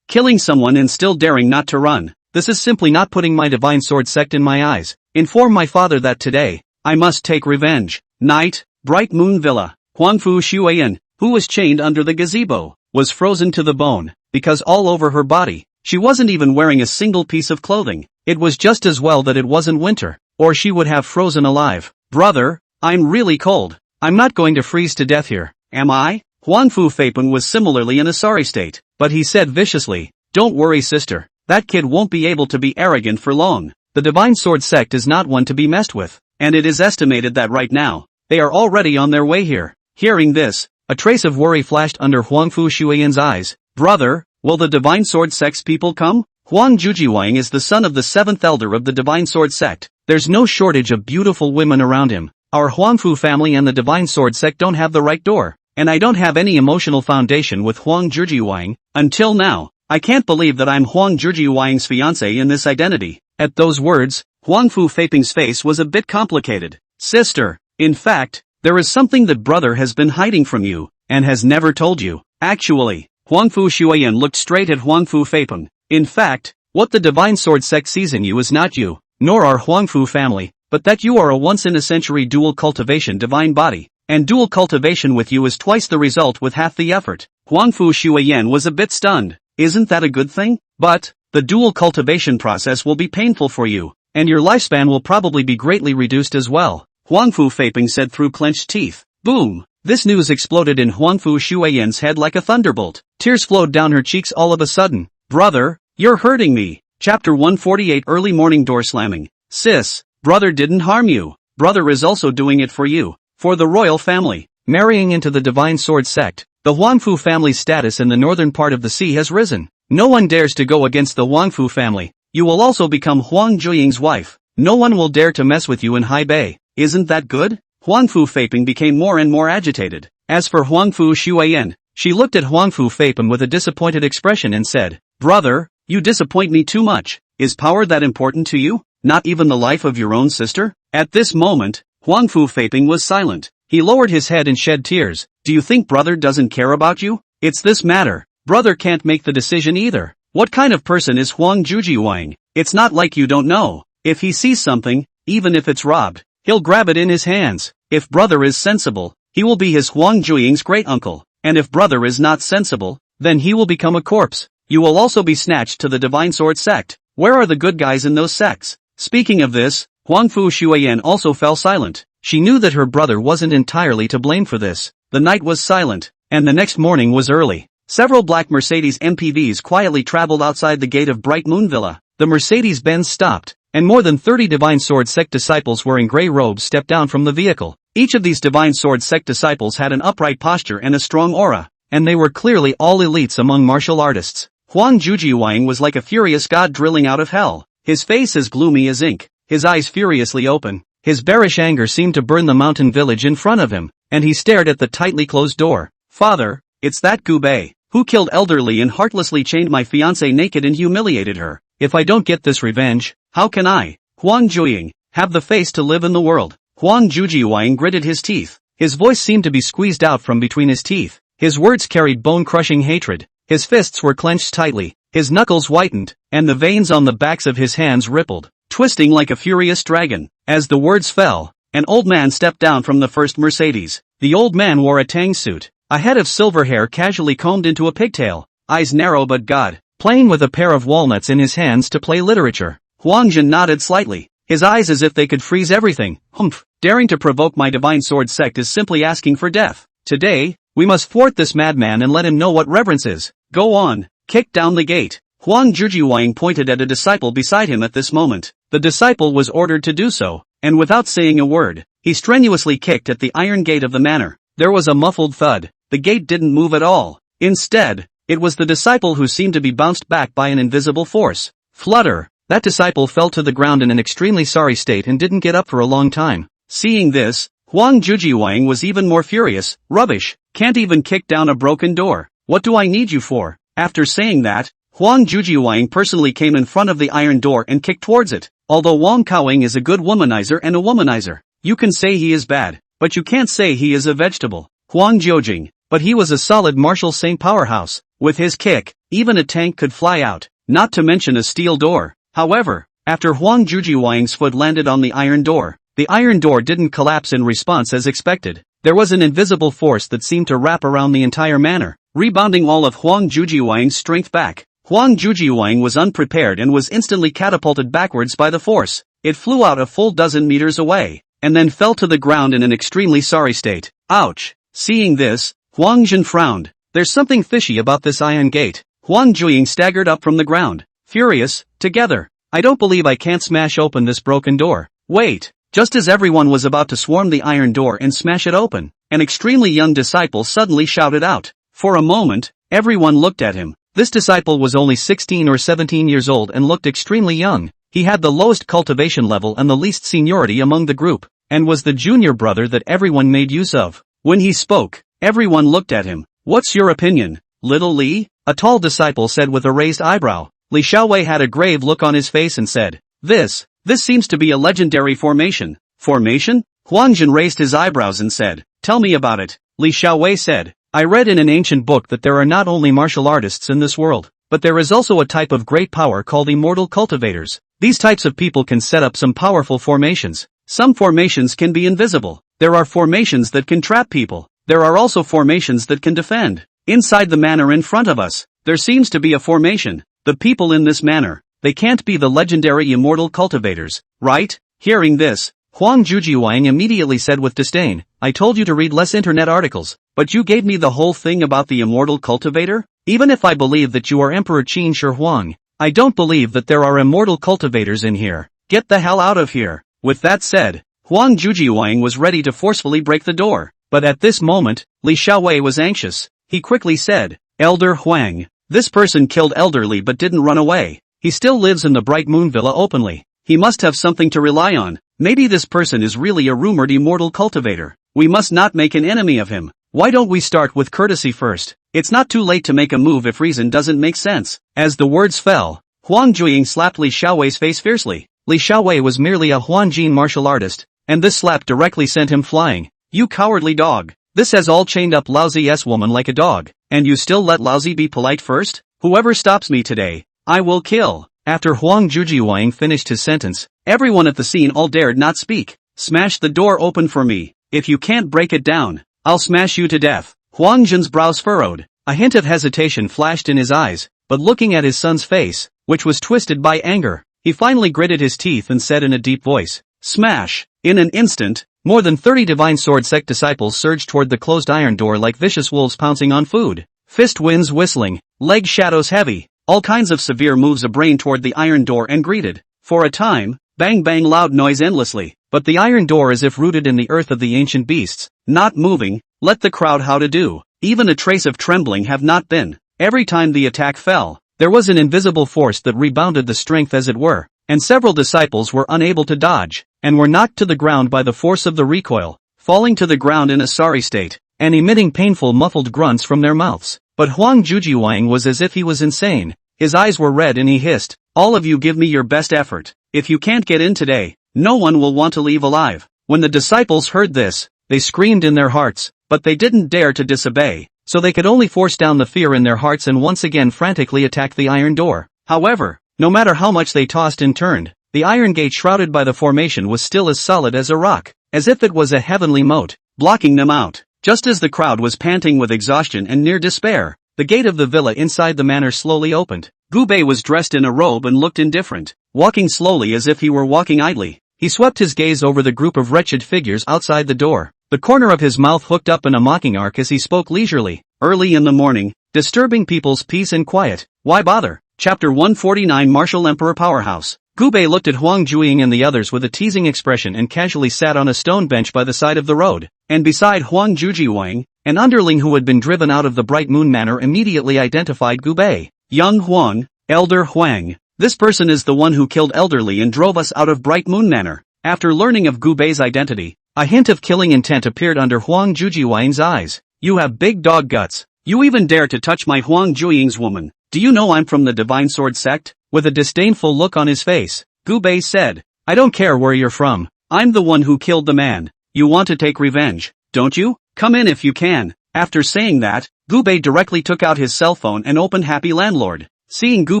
Speaker 1: Killing someone and still daring not to run. This is simply not putting my divine sword sect in my eyes. Inform my father that today, I must take revenge. Night, Bright Moon Villa. Huangfu Shuiyan, who was chained under the gazebo, was frozen to the bone, because all over her body, she wasn't even wearing a single piece of clothing. It was just as well that it wasn't winter, or she would have frozen alive. Brother, I'm really cold. I'm not going to freeze to death here, am I? Huangfu Feipun was similarly in a sorry state, but he said viciously, don't worry sister, that kid won't be able to be arrogant for long. The divine sword sect is not one to be messed with, and it is estimated that right now, they are already on their way here. Hearing this, a trace of worry flashed under Huangfu Shuiyan's eyes. Brother, will the divine sword sect's people come? Huang Jujiwang is the son of the seventh elder of the divine sword sect. There's no shortage of beautiful women around him. Our Huangfu family and the divine sword sect don't have the right door, and I don't have any emotional foundation with Huang Jujiwang. Until now, I can't believe that I'm Huang Jujiwang's fiancé in this identity. At those words, Huangfu Feiping's face was a bit complicated. Sister. In fact, there is something that brother has been hiding from you, and has never told you. Actually, Huangfu Shuiyan looked straight at Huangfu Feipeng. In fact, what the divine sword sect sees in you is not you, nor our Huangfu family, but that you are a once-in-a-century dual cultivation divine body, and dual cultivation with you is twice the result with half the effort. Huangfu Shuiyan was a bit stunned. Isn't that a good thing? But, the dual cultivation process will be painful for you, and your lifespan will probably be greatly reduced as well, Huangfu Feipeng said through clenched teeth. Boom! This news exploded in Huangfu Shuiyan's head like a thunderbolt. Tears flowed down her cheeks all of a sudden. Brother, you're hurting me. Chapter 148 Early morning door slamming. Sis, brother didn't harm you. Brother is also doing it for you. For the royal family. Marrying into the divine sword sect, the Huangfu family's status in the northern part of the sea has risen. No one dares to go against the Huangfu family. You will also become Huang Juying's wife. No one will dare to mess with you in High Bay. Isn't that good? Huangfu Feipeng became more and more agitated. As for Huangfu Shuiyan, she looked at Huangfu Feipeng with a disappointed expression and said, Brother, you disappoint me too much. Is power that important to you? Not even the life of your own sister? At this moment, Huangfu Feipeng was silent. He lowered his head and shed tears. Do you think brother doesn't care about you? It's this matter. Brother can't make the decision either. What kind of person is Huang Jujiwang? It's not like you don't know. If he sees something, even if it's robbed, he'll grab it in his hands. If brother is sensible, he will be his Huang Juying's great-uncle. And if brother is not sensible, then he will become a corpse. You will also be snatched to the divine sword sect. Where are the good guys in those sects? Speaking of this, Huangfu Shuiyan also fell silent. She knew that her brother wasn't entirely to blame for this. The night was silent, and the next morning was early. Several black Mercedes MPVs quietly traveled outside the gate of Bright Moon Villa. The Mercedes-Benz stopped, and more than 30 Divine Sword Sect disciples wearing gray robes stepped down from the vehicle. Each of these Divine Sword Sect disciples had an upright posture and a strong aura, and they were clearly all elites among martial artists. Huang Jujiwang was like a furious god drilling out of hell, his face as gloomy as ink, his eyes furiously open. His bearish anger seemed to burn the mountain village in front of him, and he stared at the tightly closed door. Father, it's that Gubei, who killed elderly and heartlessly chained my fiancée naked and humiliated her. If I don't get this revenge, how can I, Huang Juying, have the face to live in the world? Huang Jujiwang gritted his teeth. His voice seemed to be squeezed out from between his teeth. His words carried bone-crushing hatred. His fists were clenched tightly, his knuckles whitened, and the veins on the backs of his hands rippled, twisting like a furious dragon. As the words fell, an old man stepped down from the first Mercedes. The old man wore a tang suit, a head of silver hair casually combed into a pigtail, eyes narrow but god, playing with a pair of walnuts in his hands to play literature. Huang Jin nodded slightly, his eyes as if they could freeze everything. Humph, daring to provoke my divine sword sect is simply asking for death. Today, we must thwart this madman and let him know what reverence is. Go on, kick down the gate. Huang Jujiwang pointed at a disciple beside him at this moment. The disciple was ordered to do so, and without saying a word, he strenuously kicked at the iron gate of the manor. There was a muffled thud. The gate didn't move at all. Instead, it was the disciple who seemed to be bounced back by an invisible force. Flutter! That disciple fell to the ground in an extremely sorry state and didn't get up for a long time. Seeing this, Huang Jujiwang was even more furious. Rubbish! Can't even kick down a broken door. What do I need you for? After saying that, Huang Jujiwang personally came in front of the iron door and kicked towards it. Although Wang Kaoing is a good womanizer and a womanizer, you can say he is bad, but you can't say he is a vegetable. Huang Jiojing, but he was a solid martial saint powerhouse. With his kick, even a tank could fly out, not to mention a steel door. However, after Huang Jujiwang's foot landed on the iron door didn't collapse in response as expected. There was an invisible force that seemed to wrap around the entire manor, rebounding all of Huang Jujiwang's strength back. Huang Jujiwang was unprepared and was instantly catapulted backwards by the force. It flew out a full dozen meters away, and then fell to the ground in an extremely sorry state. Ouch! Seeing this, Huang Jin frowned. There's something fishy about this iron gate. Huang Juying staggered up from the ground, furious. Together, I don't believe I can't smash open this broken door. Wait! Just as everyone was about to swarm the iron door and smash it open, an extremely young disciple suddenly shouted out. For a moment, everyone looked at him. This disciple was only 16 or 17 years old and looked extremely young. He had the lowest cultivation level and the least seniority among the group, and was the junior brother that everyone made use of. When he spoke, everyone looked at him. What's your opinion, little Li? A tall disciple said with a raised eyebrow. Li Xiaowei had a grave look on his face and said, This seems to be a legendary formation. Formation? Huang Jin raised his eyebrows and said, "Tell me about it." Li Xiaowei said, "I read in an ancient book that there are not only martial artists in this world, but there is also a type of great power called immortal cultivators. These types of people can set up some powerful formations. Some formations can be invisible. There are formations that can trap people. There are also formations that can defend. Inside the manor in front of us, there seems to be a formation. The people in this manor, they can't be the legendary immortal cultivators, right?" Hearing this, Huang Jujiwang immediately said with disdain, "I told you to read less internet articles, but you gave me the whole thing about the immortal cultivator? Even if I believe that you are Emperor Qin Shi Huang, I don't believe that there are immortal cultivators in here. Get the hell out of here." With that said, Huang Jujiwang was ready to forcefully break the door, but at this moment, Li Xiaowei was anxious. He quickly said, "Elder Huang, this person killed elderly but didn't run away. He still lives in the Bright Moon Villa openly. He must have something to rely on. Maybe this person is really a rumored immortal cultivator. We must not make an enemy of him. Why don't we start with courtesy first? It's not too late to make a move if reason doesn't make sense." As the words fell, Huang Juiying slapped Li Xiaowei's face fiercely. Li Xiaowei was merely a Huanjin martial artist, and this slap directly sent him flying. "You cowardly dog. This has all chained up Laozi's woman like a dog, and you still let Laozi be polite first? Whoever stops me today, I will kill." After Huang Jujiwang finished his sentence, everyone at the scene all dared not speak. "Smash the door open for me. If you can't break it down, I'll smash you to death." Huang Jin's brows furrowed. A hint of hesitation flashed in his eyes, but looking at his son's face, which was twisted by anger, he finally gritted his teeth and said in a deep voice, "Smash!" In an instant, more than 30 Divine Sword sect disciples surged toward the closed iron door like vicious wolves pouncing on food. Fist winds whistling, leg shadows heavy, all kinds of severe moves brain toward the iron door and greeted. For a time, bang bang loud noise endlessly, but the iron door as if rooted in the earth of the ancient beasts, not moving. Let the crowd how to do. Even a trace of trembling have not been. Every time the attack fell, there was an invisible force that rebounded the strength as it were, and several disciples were unable to dodge, and were knocked to the ground by the force of the recoil, falling to the ground in a sorry state, and emitting painful muffled grunts from their mouths. But Huang Jujiwang was as if he was insane. His eyes were red and he hissed, "All of you give me your best effort. If you can't get in today, no one will want to leave alive." When the disciples heard this, they screamed in their hearts, but they didn't dare to disobey, so they could only force down the fear in their hearts and once again frantically attack the iron door. However, no matter how much they tossed and turned, the iron gate shrouded by the formation was still as solid as a rock, as if it was a heavenly moat, blocking them out. Just as the crowd was panting with exhaustion and near despair, the gate of the villa inside the manor slowly opened. Gu Bei was dressed in a robe and looked indifferent, walking slowly as if he were walking idly. He swept his gaze over the group of wretched figures outside the door, the corner of his mouth hooked up in a mocking arc as he spoke leisurely. Early in the morning, disturbing people's peace and quiet. Why bother? Chapter 149 Martial Emperor Powerhouse. Gu Bei looked at Huang Juiying and the others with a teasing expression and casually sat on a stone bench by the side of the road, and beside Huang Jujiwang, an underling who had been driven out of the Bright Moon Manor immediately identified Gu Bei. "Young Huang, Elder Huang, this person is the one who killed elderly and drove us out of Bright Moon Manor." After learning of Gu Bei's identity, a hint of killing intent appeared under Huang Jujiwang's eyes. "You have big dog guts. You even dare to touch my Huang Juiying's woman. Do you know I'm from the Divine Sword sect?" With a disdainful look on his face, Gu Bei said, "I don't care where you're from. I'm the one who killed the man. You want to take revenge, don't you? Come in if you can." After saying that, Gu Bei directly took out his cell phone and opened Happy Landlord. Seeing Gu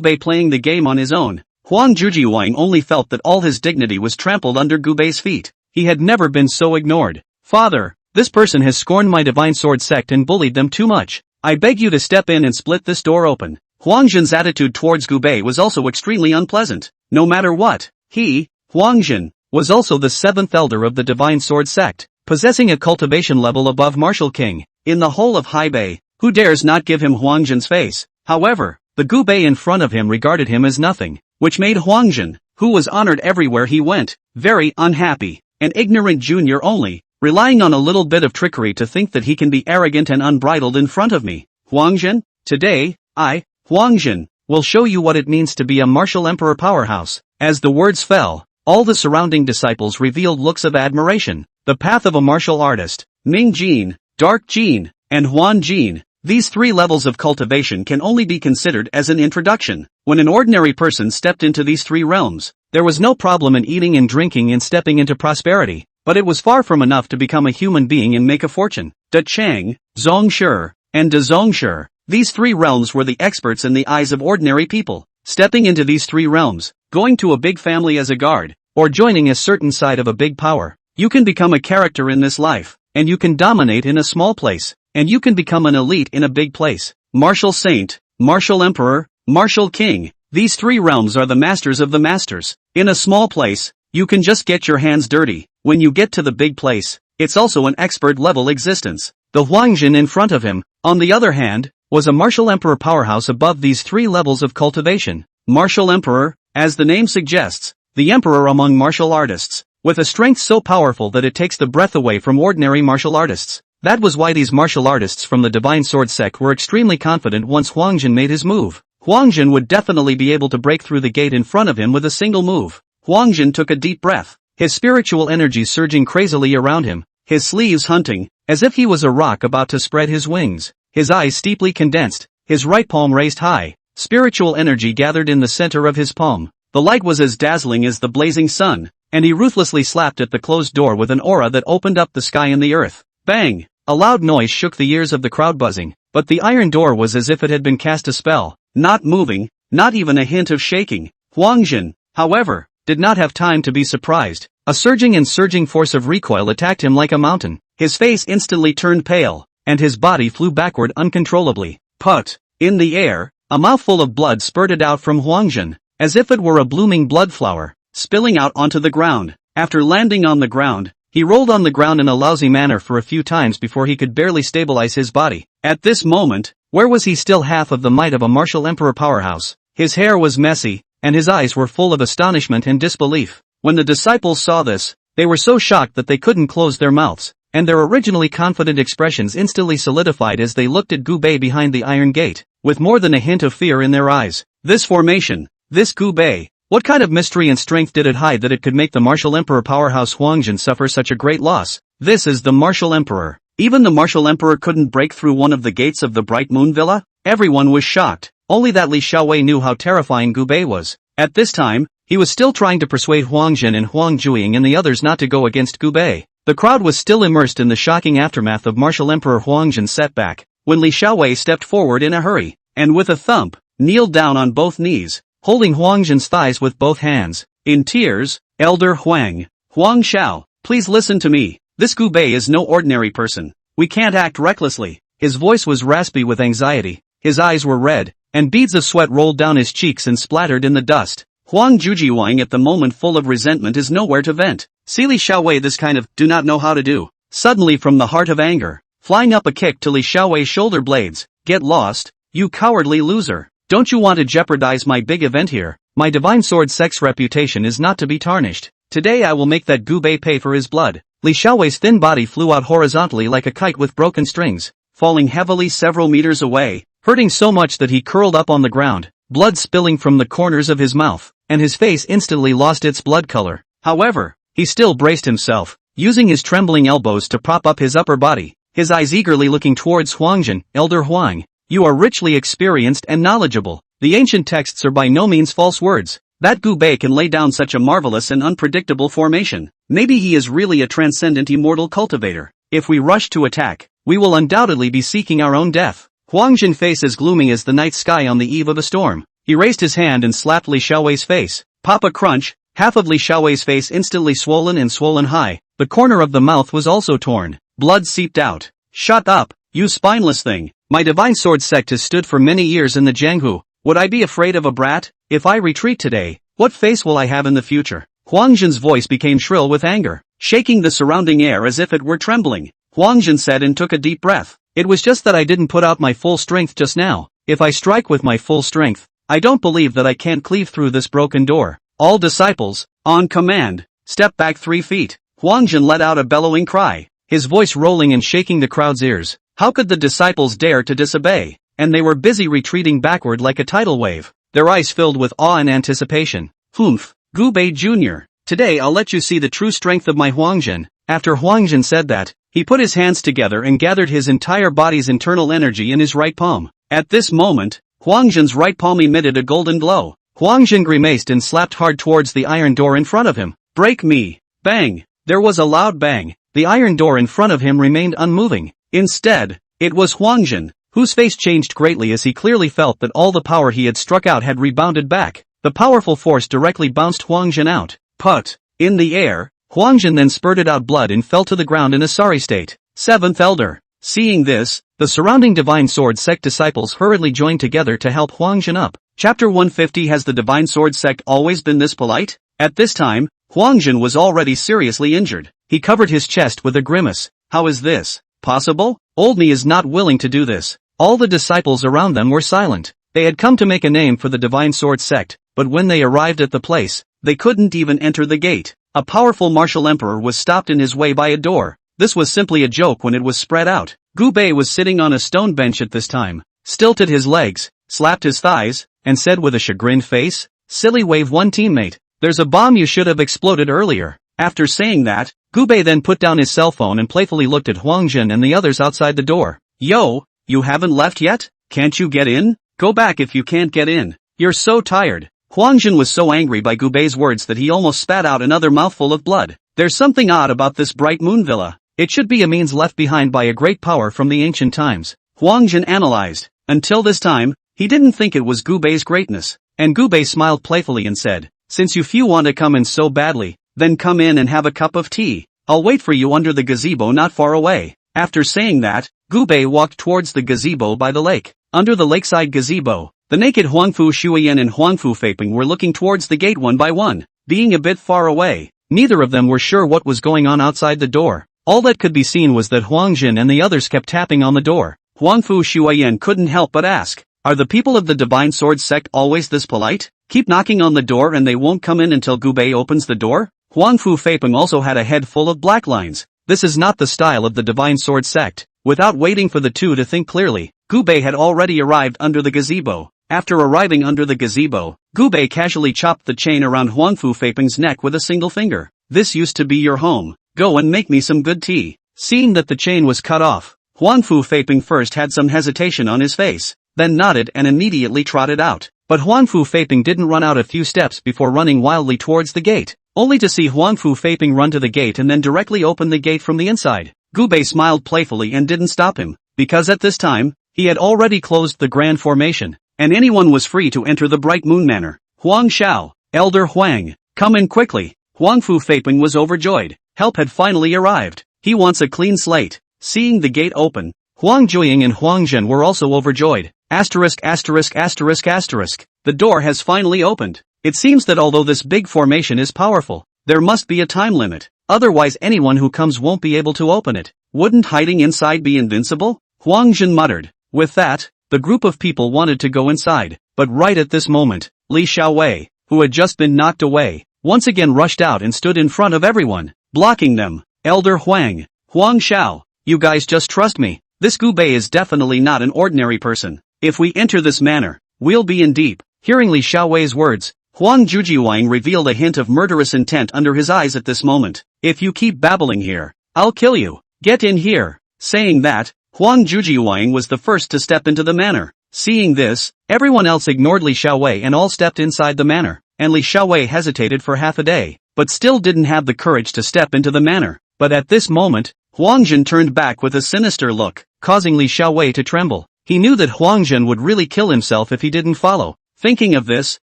Speaker 1: Bei playing the game on his own, Huang Jujiwang only felt that all his dignity was trampled under Gu Bei's feet. He had never been so ignored. "Father, this person has scorned my Divine Sword sect and bullied them too much. I beg you to step in and split this door open." Huang Jin's attitude towards Gu Bei was also extremely unpleasant. No matter what, he, Huang Jin, was also the 7th elder of the Divine Sword sect, possessing a cultivation level above Martial King. In the whole of Haibei, who dares not give him Huang Jin's face? However, the Gu Bei in front of him regarded him as nothing, which made Huang Jin, who was honored everywhere he went, very unhappy. An ignorant junior only, relying on a little bit of trickery to think that he can be arrogant and unbridled in front of me. Huang Jin, today, I, Huang Jin, will show you what it means to be a martial emperor powerhouse. As the words fell, all the surrounding disciples revealed looks of admiration. The path of a martial artist, Ming Jin, Dark Jin, and Huan Jin. These 3 levels of cultivation can only be considered as an introduction. When an ordinary person stepped into these 3 realms, there was no problem in eating and drinking and stepping into prosperity. but it was far from enough to become a human being and make a fortune. Da Chang, Zongshi, and Da Zongshi, these three realms were the experts in the eyes of ordinary people. Stepping into these three realms, going to a big family as a guard, or joining a certain side of a big power, you can become a character in this life, and you can dominate in a small place, and you can become an elite in a big place. Martial Saint, Martial Emperor, Martial King, these three realms are the masters of the masters. In a small place, you can just get your hands dirty. When you get to the big place, it's also an expert-level existence. The Huangjin in front of him, on the other hand, was a martial emperor powerhouse above these three levels of cultivation. Martial Emperor, as the name suggests, the emperor among martial artists, with a strength so powerful that it takes the breath away from ordinary martial artists. That was why these martial artists from the Divine Sword sect were extremely confident once Huangjin made his move. Huangjin would definitely be able to break through the gate in front of him with a single move. Huangjin took a deep breath, his spiritual energy surging crazily around him, his sleeves hunting, as if he was a rock about to spread his wings, his eyes steeply condensed, his right palm raised high, spiritual energy gathered in the center of his palm. The light was as dazzling as the blazing sun, and he ruthlessly slapped at the closed door with an aura that opened up the sky and the earth. Bang! A loud noise shook the ears of the crowd buzzing, but the iron door was as if it had been cast a spell, not moving, not even a hint of shaking. Huangjin, however, did not have time to be surprised. A surging force of recoil attacked him like a mountain. His face instantly turned pale, and his body flew backward uncontrollably. Put! In the air, a mouthful of blood spurted out from Huangjin, as if it were a blooming blood flower, spilling out onto the ground. After landing on the ground, he rolled on the ground in a lousy manner for a few times before he could barely stabilize his body. At this moment, where was he still half of the might of a martial emperor powerhouse? His hair was messy, and his eyes were full of astonishment and disbelief. When the disciples saw this, they were so shocked that they couldn't close their mouths, and their originally confident expressions instantly solidified as they looked at Gu Bei behind the iron gate, with more than a hint of fear in their eyes. This formation, this Gu Bei, what kind of mystery and strength did it hide that it could make the martial emperor powerhouse Huangjin suffer such a great loss? This is the martial emperor. Even the martial emperor couldn't break through one of the gates of the Bright Moon Villa? Everyone was shocked. Only that Li Xiaowei knew how terrifying Gu Bei was. At this time, he was still trying to persuade Huangjin and Huang Juiying and the others not to go against Gu Bei. The crowd was still immersed in the shocking aftermath of martial emperor Huangjin's setback, when Li Xiaowei stepped forward in a hurry, and with a thump, kneeled down on both knees, holding Huangjin's thighs with both hands. In tears, Elder Huang Xiao, please listen to me. This Gu Bei is no ordinary person. We can't act recklessly. His voice was raspy with anxiety, his eyes were red, and beads of sweat rolled down his cheeks and splattered in the dust. Huang Jujiwang at the moment full of resentment is nowhere to vent. See Li Xiaowei this kind of do not know how to do. Suddenly from the heart of anger, flying up a kick to Li Xiaowei's shoulder blades. Get lost, you cowardly loser. Don't you want to jeopardize my big event here? My Divine Sword sect's reputation is not to be tarnished. Today I will make that Gu Bei pay for his blood. Li Xiaowei's thin body flew out horizontally like a kite with broken strings, falling heavily several meters away, hurting so much that he curled up on the ground, blood spilling from the corners of his mouth, and his face instantly lost its blood color. However, he still braced himself, using his trembling elbows to prop up his upper body, his eyes eagerly looking towards Huangjin. Elder Huang, you are richly experienced and knowledgeable. The ancient texts are by no means false words. That Gu Bei can lay down such a marvelous and unpredictable formation. Maybe he is really a transcendent immortal cultivator. If we rush to attack, we will undoubtedly be seeking our own death. Huangjin face as gloomy as the night sky on the eve of a storm. He raised his hand and slapped Li Xiaowei's face. Pop a crunch, half of Li Xiaowei's face instantly swollen high. The corner of the mouth was also torn. Blood seeped out. Shut up, you spineless thing. My Divine Sword sect has stood for many years in the Jianghu. Would I be afraid of a brat? If I retreat today, what face will I have in the future? Huangjin's voice became shrill with anger, shaking the surrounding air as if it were trembling. Huangjin said and took a deep breath. It was just that I didn't put out my full strength just now. If I strike with my full strength, I don't believe that I can't cleave through this broken door. All disciples, on command, step back 3 feet. Huangjin let out a bellowing cry, his voice rolling and shaking the crowd's ears. How could the disciples dare to disobey? And they were busy retreating backward like a tidal wave, their eyes filled with awe and anticipation. Humph, Gu Bei Jr., today I'll let you see the true strength of my Huangjin. After Huangjin said that, he put his hands together and gathered his entire body's internal energy in his right palm. At this moment, Huangjin's right palm emitted a golden glow. Huangjin grimaced and slapped hard towards the iron door in front of him. Break me! Bang! There was a loud bang. The iron door in front of him remained unmoving. Instead, it was Huangjin, whose face changed greatly as he clearly felt that all the power he had struck out had rebounded back. The powerful force directly bounced Huangjin out. Put. In the air, Huangjin then spurted out blood and fell to the ground in a sorry state. Seventh Elder. Seeing this, the surrounding Divine Sword Sect disciples hurriedly joined together to help Huangjin up. Chapter 150. Has the Divine Sword Sect always been this polite? At this time, Huangjin was already seriously injured. He covered his chest with a grimace. How is this possible? Old me is not willing to do this. All the disciples around them were silent. They had come to make a name for the Divine Sword Sect, but when they arrived at the place, they couldn't even enter the gate. A powerful martial emperor was stopped in his way by a door. This was simply a joke when it was spread out. Gu Bei was sitting on a stone bench at this time, stilted his legs, slapped his thighs, and said with a chagrined face, "Silly wave one teammate, there's a bomb you should have exploded earlier." After saying that, Gu Bei then put down his cell phone and playfully looked at Huangjin and the others outside the door. "Yo, you haven't left yet? Can't you get in? Go back if you can't get in. You're so tired." Huangjin was so angry by Gu Bei's words that he almost spat out another mouthful of blood. There's something odd about this bright moon villa. It should be a means left behind by a great power from the ancient times. Huangjin analyzed. Until this time, he didn't think it was Gu Bei's greatness. And Gu Bei smiled playfully and said, "Since you few want to come in so badly, then come in and have a cup of tea. I'll wait for you under the gazebo not far away." After saying that, Gu Bei walked towards the gazebo by the lake. Under the lakeside gazebo, the naked Huangfu Shuiyan and Huangfu Feiping were looking towards the gate one by one. Being a bit far away, neither of them were sure what was going on outside the door. All that could be seen was that Huangjin and the others kept tapping on the door. Huangfu Shuiyan couldn't help but ask, "Are the people of the Divine Sword Sect always this polite? Keep knocking on the door and they won't come in until Gu Bei opens the door?" Huangfu Feiping also had a head full of black lines. This is not the style of the Divine Sword Sect. Without waiting for the two to think clearly, Gu Bei had already arrived under the gazebo. After arriving under the gazebo, Gu Bei casually chopped the chain around Huangfu Feiping's neck with a single finger. "This used to be your home. Go and make me some good tea." Seeing that the chain was cut off, Huangfu Feiping first had some hesitation on his face, then nodded and immediately trotted out. But Huangfu Feiping didn't run out a few steps before running wildly towards the gate, only to see Huangfu Feiping run to the gate and then directly open the gate from the inside. Gu Bei smiled playfully and didn't stop him, because at this time, he had already closed the grand formation, and anyone was free to enter the Bright Moon Manor. "Huang Xiao, Elder Huang, come in quickly." Huangfu Feiping was overjoyed. Help had finally arrived. He wants a clean slate. Seeing the gate open, Huang Juiying and Huangjin were also overjoyed. Asterisk. The door has finally opened. It seems that although this big formation is powerful, there must be a time limit. Otherwise anyone who comes won't be able to open it. Wouldn't hiding inside be invincible? Huangjin muttered. With that, the group of people wanted to go inside, but right at this moment, Li Xiaowei, who had just been knocked away, once again rushed out and stood in front of everyone, blocking them. "Elder Huang, Huang Xiao, you guys just trust me. This Gu Bei is definitely not an ordinary person. If we enter this manor, we'll be in deep." Hearing Li Xiaowei's words, Huang Jujiwang revealed a hint of murderous intent under his eyes at this moment. "If you keep babbling here, I'll kill you. Get in here." Saying that, Huang Jujiwang was the first to step into the manor. Seeing this, everyone else ignored Li Xiaowei and all stepped inside the manor, and Li Xiaowei hesitated for half a day, but still didn't have the courage to step into the manor. But at this moment, Huangjin turned back with a sinister look, causing Li Xiaowei to tremble. He knew that Huangjin would really kill himself if he didn't follow. Thinking of this,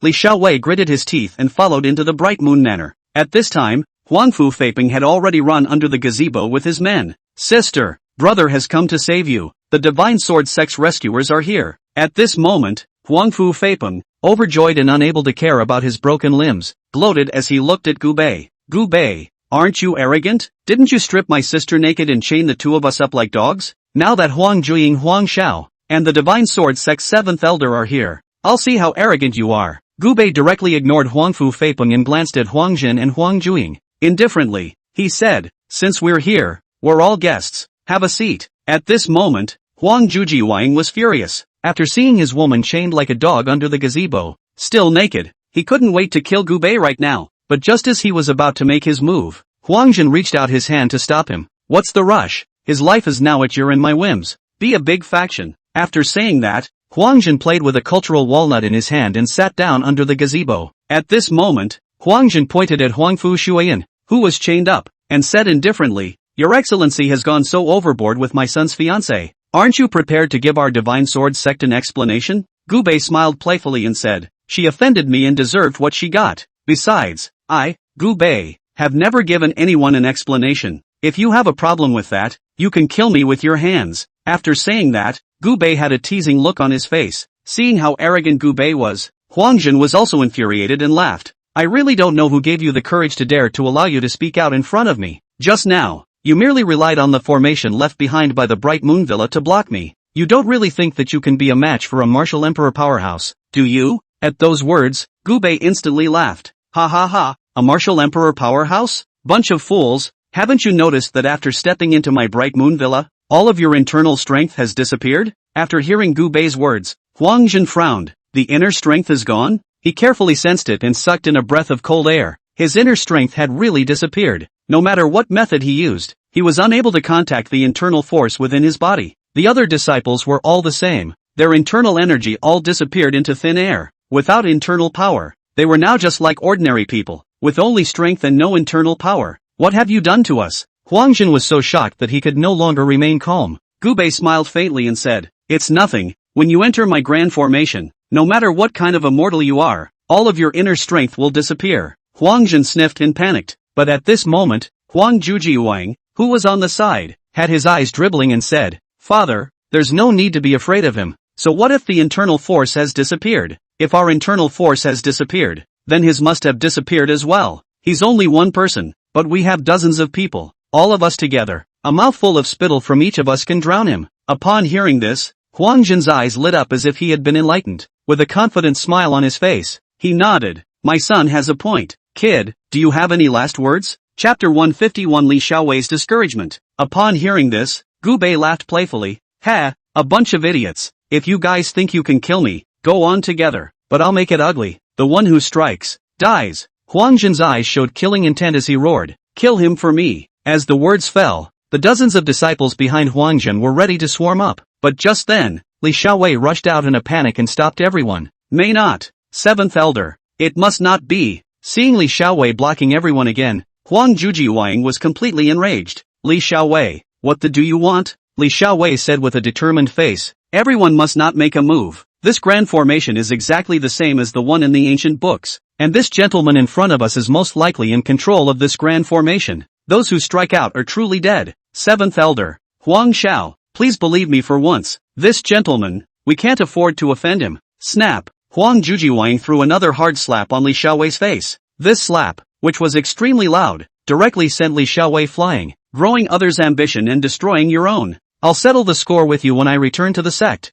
Speaker 1: Li Xiaowei gritted his teeth and followed into the Bright Moon Manor. At this time, Huangfu Feiping had already run under the gazebo with his men. "Sister, brother has come to save you. The Divine Sword Sect's rescuers are here." At this moment, Huangfu Feiping, overjoyed and unable to care about his broken limbs, gloated as he looked at Gu Bei. "Gu Bei, aren't you arrogant? Didn't you strip my sister naked and chain the two of us up like dogs? Now that Huang Juiying, Huang Xiao, and the Divine Sword Sect's 7th Elder are here, I'll see how arrogant you are." Gu Bei directly ignored Huangfu Feiping and glanced at Huangjin and Huang Juiying. Indifferently, he said, "Since we're here, we're all guests. Have a seat." At this moment, Huang Jujiwang was furious. After seeing his woman chained like a dog under the gazebo, still naked, he couldn't wait to kill Gu Bei right now. But just as he was about to make his move, Huangjin reached out his hand to stop him. "What's the rush? His life is now at your and my whims. Be a big faction." After saying that, Huangjin played with a cultural walnut in his hand and sat down under the gazebo. At this moment, Huangjin pointed at Huangfu Shuiyan, who was chained up. and said indifferently, "Your Excellency has gone so overboard with my son's fiancée. Aren't you prepared to give our divine sword sect an explanation?" Gubei smiled playfully and said, "She offended me and deserved what she got. Besides, I, Gubei, have never given anyone an explanation. If you have a problem with that, you can kill me with your hands." After saying that, Gubei had a teasing look on his face. Seeing how arrogant Gubei was, Huangjun was also infuriated and laughed. "I really don't know who gave you the courage to dare to allow you to speak out in front of me. Just now, you merely relied on the formation left behind by the Bright Moon Villa to block me. You don't really think that you can be a match for a martial emperor powerhouse, do you?" At those words, Gubei instantly laughed. "Ha ha ha, a martial emperor powerhouse? Bunch of fools, haven't you noticed that after stepping into my Bright Moon Villa, all of your internal strength has disappeared?" After hearing Gubei's words, Huangjun frowned. The inner strength is gone? He carefully sensed it and sucked in a breath of cold air. His inner strength had really disappeared. No matter what method he used, he was unable to contact the internal force within his body. The other disciples were all the same. Their internal energy all disappeared into thin air. Without internal power, they were now just like ordinary people, with only strength and no internal power. "What have you done to us?" Huangjun was so shocked that he could no longer remain calm. Gubei smiled faintly and said, "It's nothing. When you enter my grand formation, no matter what kind of a mortal you are, all of your inner strength will disappear." Huangjun sniffed and panicked, but at this moment, Huang Jujiuang, who was on the side, had his eyes dribbling and said, "Father, there's no need to be afraid of him. So what if the internal force has disappeared? If our internal force has disappeared, then his must have disappeared as well. He's only one person, but we have dozens of people, all of us together. A mouthful of spittle from each of us can drown him." Upon hearing this, Huangjun's eyes lit up as if he had been enlightened. With a confident smile on his face, he nodded. "My son has a point. Kid, do you have any last words?" Chapter 151 Li Xiaowei's Discouragement. Upon hearing this, Gubei laughed playfully. "Ha, a bunch of idiots. If you guys think you can kill me, go on together, but I'll make it ugly. The one who strikes, dies." Huangjun's eyes showed killing intent as he roared, "Kill him for me." As the words fell, the dozens of disciples behind Huangjun were ready to swarm up. But just then, Li Xiaowei rushed out in a panic and stopped everyone. "May not. Seventh Elder. It must not be." Seeing Li Xiaowei blocking everyone again, Huang Jujiuang was completely enraged. "Li Xiaowei, what the do you want?" Li Xiaowei said with a determined face. "Everyone must not make a move. This grand formation is exactly the same as the one in the ancient books, and this gentleman in front of us is most likely in control of this grand formation. Those who strike out are truly dead. Seventh Elder, Huang Xiao, please believe me for once. This gentleman, we can't afford to offend him." Snap! Huang Jujiuang threw another hard slap on Li Xiaowei's face. This slap, which was extremely loud, directly sent Li Xiaowei flying, growing others' ambition and destroying your own. "I'll settle the score with you when I return to the sect."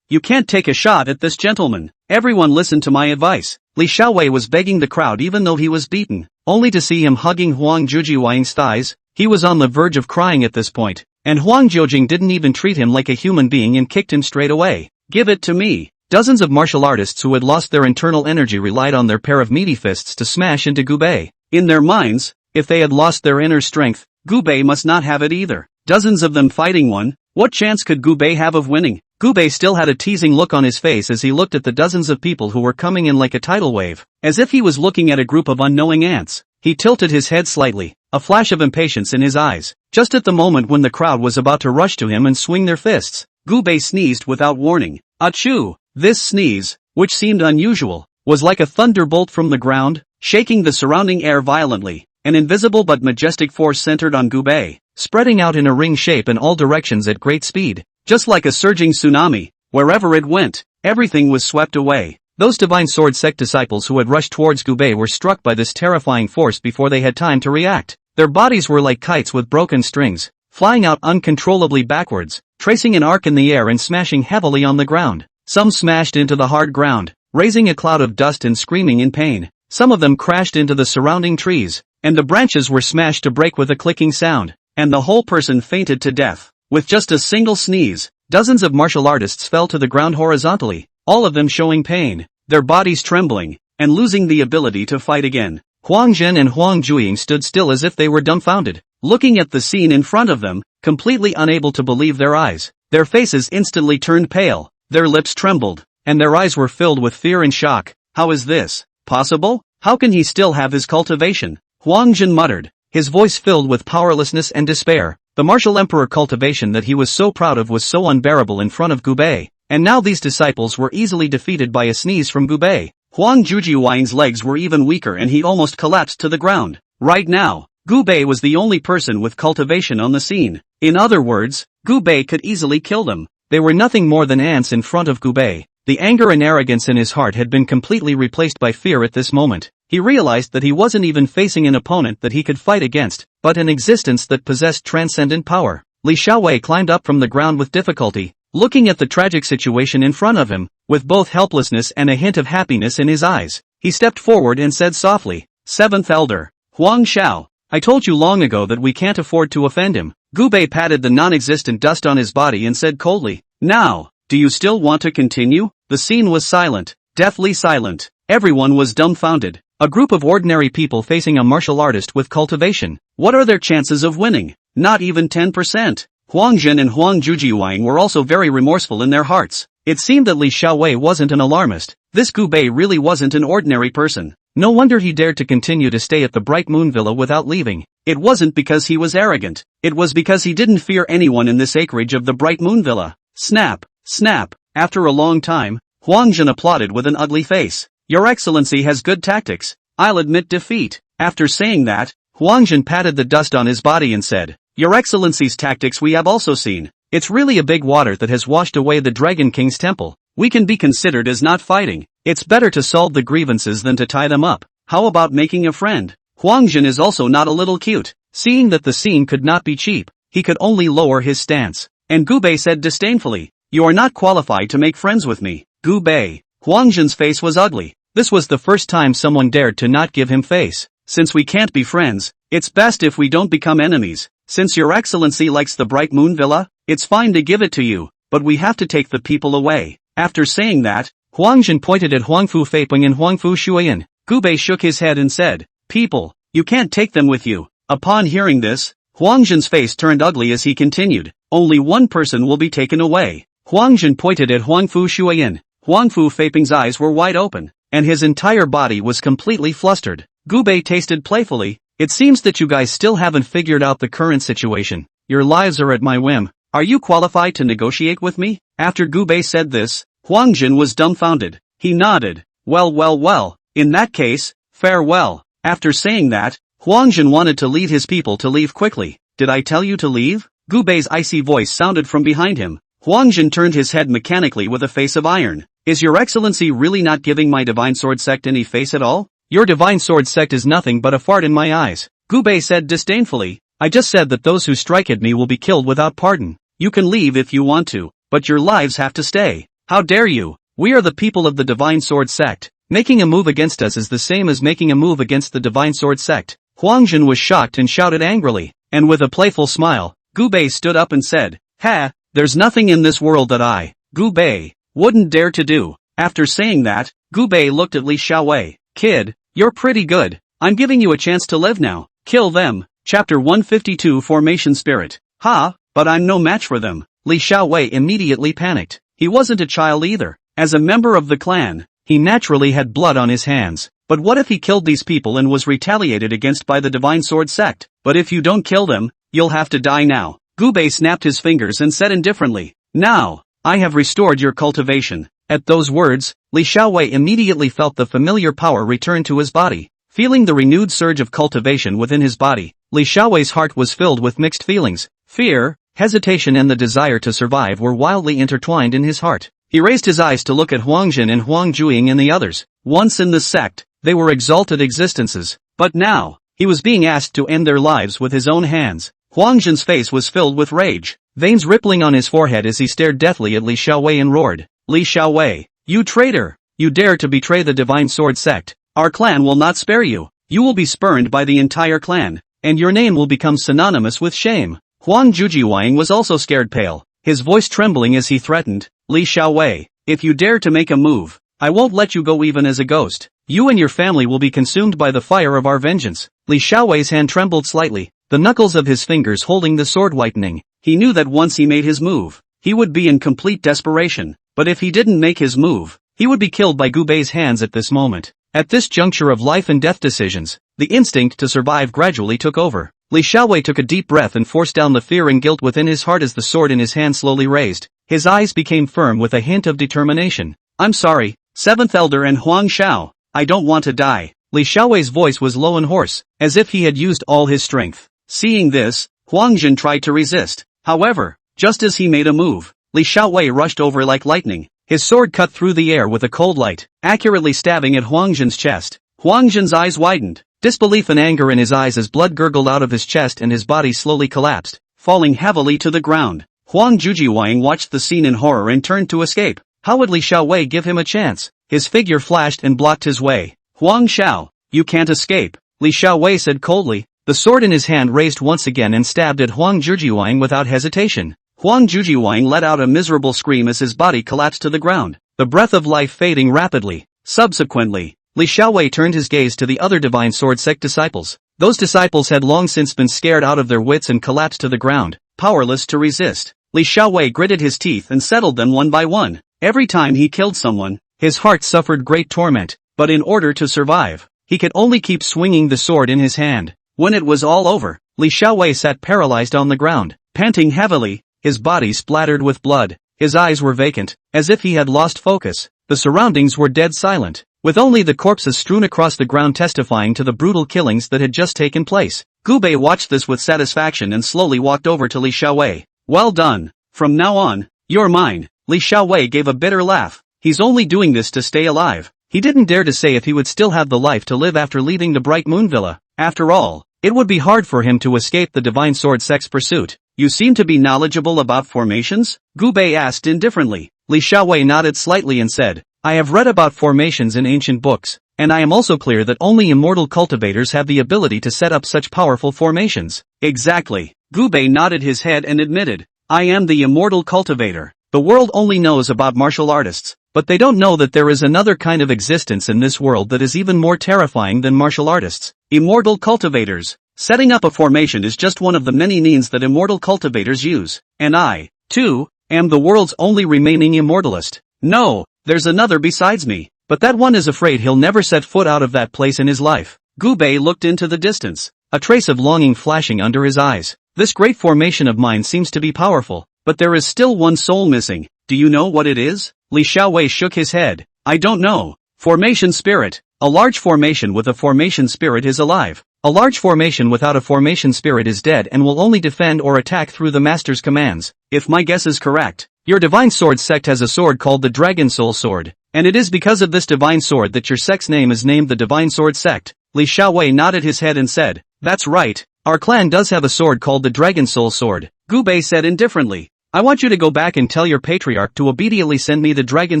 Speaker 1: You can't take a shot at this gentleman. Everyone listen to my advice." Li Xiaowei was begging the crowd even though he was beaten, only to see him hugging Huang Jujiuang's thighs. He was on the verge of crying at this point, and Huang Jiujing didn't even treat him like a human being and kicked him straight away. "Give it to me." Dozens of martial artists who had lost their internal energy relied on their pair of meaty fists to smash into Gubei. In their minds, if they had lost their inner strength, Gubei must not have it either. Dozens of them fighting one, what chance could Gubei have of winning? Gubei still had a teasing look on his face as he looked at the dozens of people who were coming in like a tidal wave, as if he was looking at a group of unknowing ants. He tilted his head slightly, a flash of impatience in his eyes. Just at the moment when the crowd was about to rush to him and swing their fists, Gubei sneezed without warning. Achoo! This sneeze, which seemed unusual, was like a thunderbolt from the ground, shaking the surrounding air violently. An invisible but majestic force centered on Gubei, spreading out in a ring shape in all directions at great speed. Just like a surging tsunami, wherever it went, everything was swept away. Those divine sword sect disciples who had rushed towards Gubei were struck by this terrifying force before they had time to react. Their bodies were like kites with broken strings, flying out uncontrollably backwards, tracing an arc in the air and smashing heavily on the ground. Some smashed into the hard ground, raising a cloud of dust and screaming in pain. Some of them crashed into the surrounding trees, and the branches were smashed to break with a clicking sound, and the whole person fainted to death. With just a single sneeze, dozens of martial artists fell to the ground horizontally, all of them showing pain, their bodies trembling, and losing the ability to fight again. Huang Zhen and Huang Juiying stood still as if they were dumbfounded, looking at the scene in front of them, completely unable to believe their eyes. Their faces instantly turned pale, their lips trembled, and their eyes were filled with fear and shock. How is this possible? How can he still have his cultivation? Huang Zhen muttered, his voice filled with powerlessness and despair. The martial emperor cultivation that he was so proud of was so unbearable in front of Gubei, and now these disciples were easily defeated by a sneeze from Gubei. Huang Jujiwang's legs were even weaker and he almost collapsed to the ground. Right now, Gubei was the only person with cultivation on the scene. In other words, Gubei could easily kill them. They were nothing more than ants in front of Gubei. The anger and arrogance in his heart had been completely replaced by fear at this moment. He realized that he wasn't even facing an opponent that he could fight against, but an existence that possessed transcendent power. Li Xiaowei climbed up from the ground with difficulty, looking at the tragic situation in front of him, with both helplessness and a hint of happiness in his eyes. He stepped forward and said softly, "Seventh Elder, Huang Xiao, I told you long ago that we can't afford to offend him." Gubei patted the non-existent dust on his body and said coldly, "Now, do you still want to continue?" The scene was silent, deathly silent. Everyone was dumbfounded. A group of ordinary people facing a martial artist with cultivation. What are their chances of winning? Not even 10%. Huang Jin and Huang Jujiwang were also very remorseful in their hearts. It seemed that Li Xiaowei wasn't an alarmist. This Gubei really wasn't an ordinary person. No wonder he dared to continue to stay at the Bright Moon Villa without leaving. It wasn't because he was arrogant. It was because he didn't fear anyone in this acreage of the Bright Moon Villa. Snap, snap. After a long time, Huang Jin applauded with an ugly face. "Your Excellency has good tactics. I'll admit defeat." After saying that, Huang Jin patted the dust on his body and said, "Your Excellency's tactics we have also seen. It's really a big water that has washed away the Dragon King's temple. We can be considered as not fighting. It's better to solve the grievances than to tie them up. How about making a friend?" Huang Jin is also not a little cute. Seeing that the scene could not be cheap, he could only lower his stance. And Gubei said disdainfully, "You are not qualified to make friends with me." Gubei. Huang Jin's face was ugly. This was the first time someone dared to not give him face. "Since we can't be friends, it's best if we don't become enemies. Since your excellency likes the Bright Moon Villa, it's fine to give it to you, but we have to take the people away." After saying that, Huang Jin pointed at Huangfu Feiping and Huangfu Shuiyan. Gubei shook his head and said, "People, you can't take them with you." Upon hearing this, Huang Jin's face turned ugly as he continued, "Only one person will be taken away." Huang Jin pointed at Huangfu Shuiyan. Huangfu Feiping's eyes were wide open, and his entire body was completely flustered. Gubei tasted playfully, "It seems that you guys still haven't figured out the current situation. Your lives are at my whim. Are you qualified to negotiate with me?" After Gubei said this, Huang Jin was dumbfounded. He nodded. Well, in that case, farewell." After saying that, Huang Jin wanted to lead his people to leave quickly. "Did I tell you to leave?" Gubei's icy voice sounded from behind him. Huang Jin turned his head mechanically with a face of iron. "Is your excellency really not giving my divine sword sect any face at all? Your divine sword sect is nothing but a fart in my eyes." Gubei said disdainfully, "I just said that those who strike at me will be killed without pardon. You can leave if you want to, but your lives have to stay. How dare you? We are the people of the divine sword sect. Making a move against us is the same as making a move against the divine sword sect." Huang Jin was shocked and shouted angrily, and with a playful smile, Gubei stood up and said, "Ha, there's nothing in this world that I, Gubei, wouldn't dare to do." After saying that, Gubei looked at Li Xiaowei. "Kid, you're pretty good. I'm giving you a chance to live now. Kill them." Chapter 152 Formation Spirit. "Ha, but I'm no match for them." Li Xiaowei immediately panicked. He wasn't a child either. As a member of the clan, he naturally had blood on his hands. But what if he killed these people and was retaliated against by the Divine Sword sect? "But if you don't kill them, you'll have to die now." Gubei snapped his fingers and said indifferently, "Now, I have restored your cultivation." At those words, Li Xiaowei immediately felt the familiar power return to his body. Feeling the renewed surge of cultivation within his body, Li Xiaowei's heart was filled with mixed feelings. Fear, hesitation and the desire to survive were wildly intertwined in his heart. He raised his eyes to look at Huang Jin and Huang Juiying and the others. Once in the sect, they were exalted existences. But now, he was being asked to end their lives with his own hands. Huang Jin's face was filled with rage, veins rippling on his forehead as he stared deathly at Li Xiaowei and roared, "Li Xiaowei, you traitor! You dare to betray the Divine Sword sect! Our clan will not spare you. You will be spurned by the entire clan, and your name will become synonymous with shame." Huang Jujiwang was also scared pale, his voice trembling as he threatened, "Li Xiaowei, if you dare to make a move, I won't let you go even as a ghost. You and your family will be consumed by the fire of our vengeance." Li Xiaowei's hand trembled slightly, the knuckles of his fingers holding the sword whitening. He knew that once he made his move, he would be in complete desperation, but if he didn't make his move, he would be killed by Gubei's hands at this moment. At this juncture of life and death decisions, the instinct to survive gradually took over. Li Xiaowei took a deep breath and forced down the fear and guilt within his heart as the sword in his hand slowly raised. His eyes became firm with a hint of determination. I'm sorry, Seventh Elder and Huang Xiao, I don't want to die. Li Xiaowei's voice was low and hoarse, as if he had used all his strength. Seeing this, Huang Jin tried to resist. However, just as he made a move, Li Xiaowei rushed over like lightning. His sword cut through the air with a cold light, accurately stabbing at Huang Jin's chest. Huang Jin's eyes widened, disbelief and anger in his eyes as blood gurgled out of his chest and his body slowly collapsed, falling heavily to the ground. Huang Jujiwang watched the scene in horror and turned to escape. How would Li Xiaowei give him a chance? His figure flashed and blocked his way. Huang Xiao, you can't escape, Li Xiaowei said coldly. The sword in his hand raised once again and stabbed at Huang Jujiwang without hesitation. Huang Jujiwang let out a miserable scream as his body collapsed to the ground, the breath of life fading rapidly. Subsequently, Li Xiaowei turned his gaze to the other Divine Sword sect disciples. Those disciples had long since been scared out of their wits and collapsed to the ground, powerless to resist. Li Xiaowei gritted his teeth and settled them one by one. Every time he killed someone, his heart suffered great torment, but in order to survive, he could only keep swinging the sword in his hand. When it was all over, Li Xiaowei sat paralyzed on the ground, panting heavily, his body splattered with blood. His eyes were vacant, as if he had lost focus. The surroundings were dead silent, with only the corpses strewn across the ground testifying to the brutal killings that had just taken place. Gu Bei watched this with satisfaction and slowly walked over to Li Xiaowei. Well done. From now on, you're mine. Li Xiaowei gave a bitter laugh. He's only doing this to stay alive. He didn't dare to say if he would still have the life to live after leaving the Bright Moon Villa. After all, it would be hard for him to escape the Divine Sword sect's pursuit. You seem to be knowledgeable about formations? Gu Bei asked indifferently. Li Xiaowei nodded slightly and said, I have read about formations in ancient books, and I am also clear that only immortal cultivators have the ability to set up such powerful formations. Exactly. Gu Bei nodded his head and admitted, I am the immortal cultivator. The world only knows about martial artists, but they don't know that there is another kind of existence in this world that is even more terrifying than martial artists. Immortal cultivators. Setting up a formation is just one of the many means that immortal cultivators use, and I, too, am the world's only remaining immortalist. No, there's another besides me, but that one is afraid he'll never set foot out of that place in his life. Gu Bei looked into the distance, a trace of longing flashing under his eyes. This great formation of mine seems to be powerful, but there is still one soul missing. Do you know what it is? Li Xiaowei shook his head. I don't know. Formation spirit. A large formation with a formation spirit is alive. A large formation without a formation spirit is dead and will only defend or attack through the master's commands. If my guess is correct, your Divine Sword sect has a sword called the Dragon Soul Sword, and it is because of this divine sword that your sect's name is named the Divine Sword sect. Li Xiaowei nodded his head and said, That's right, our clan does have a sword called the Dragon Soul Sword. Gu Bei said indifferently, I want you to go back and tell your patriarch to obediently send me the Dragon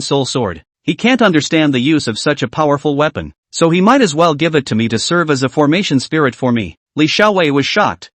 Speaker 1: Soul Sword. He can't understand the use of such a powerful weapon, so he might as well give it to me to serve as a formation spirit for me. Li Xiaowei was shocked.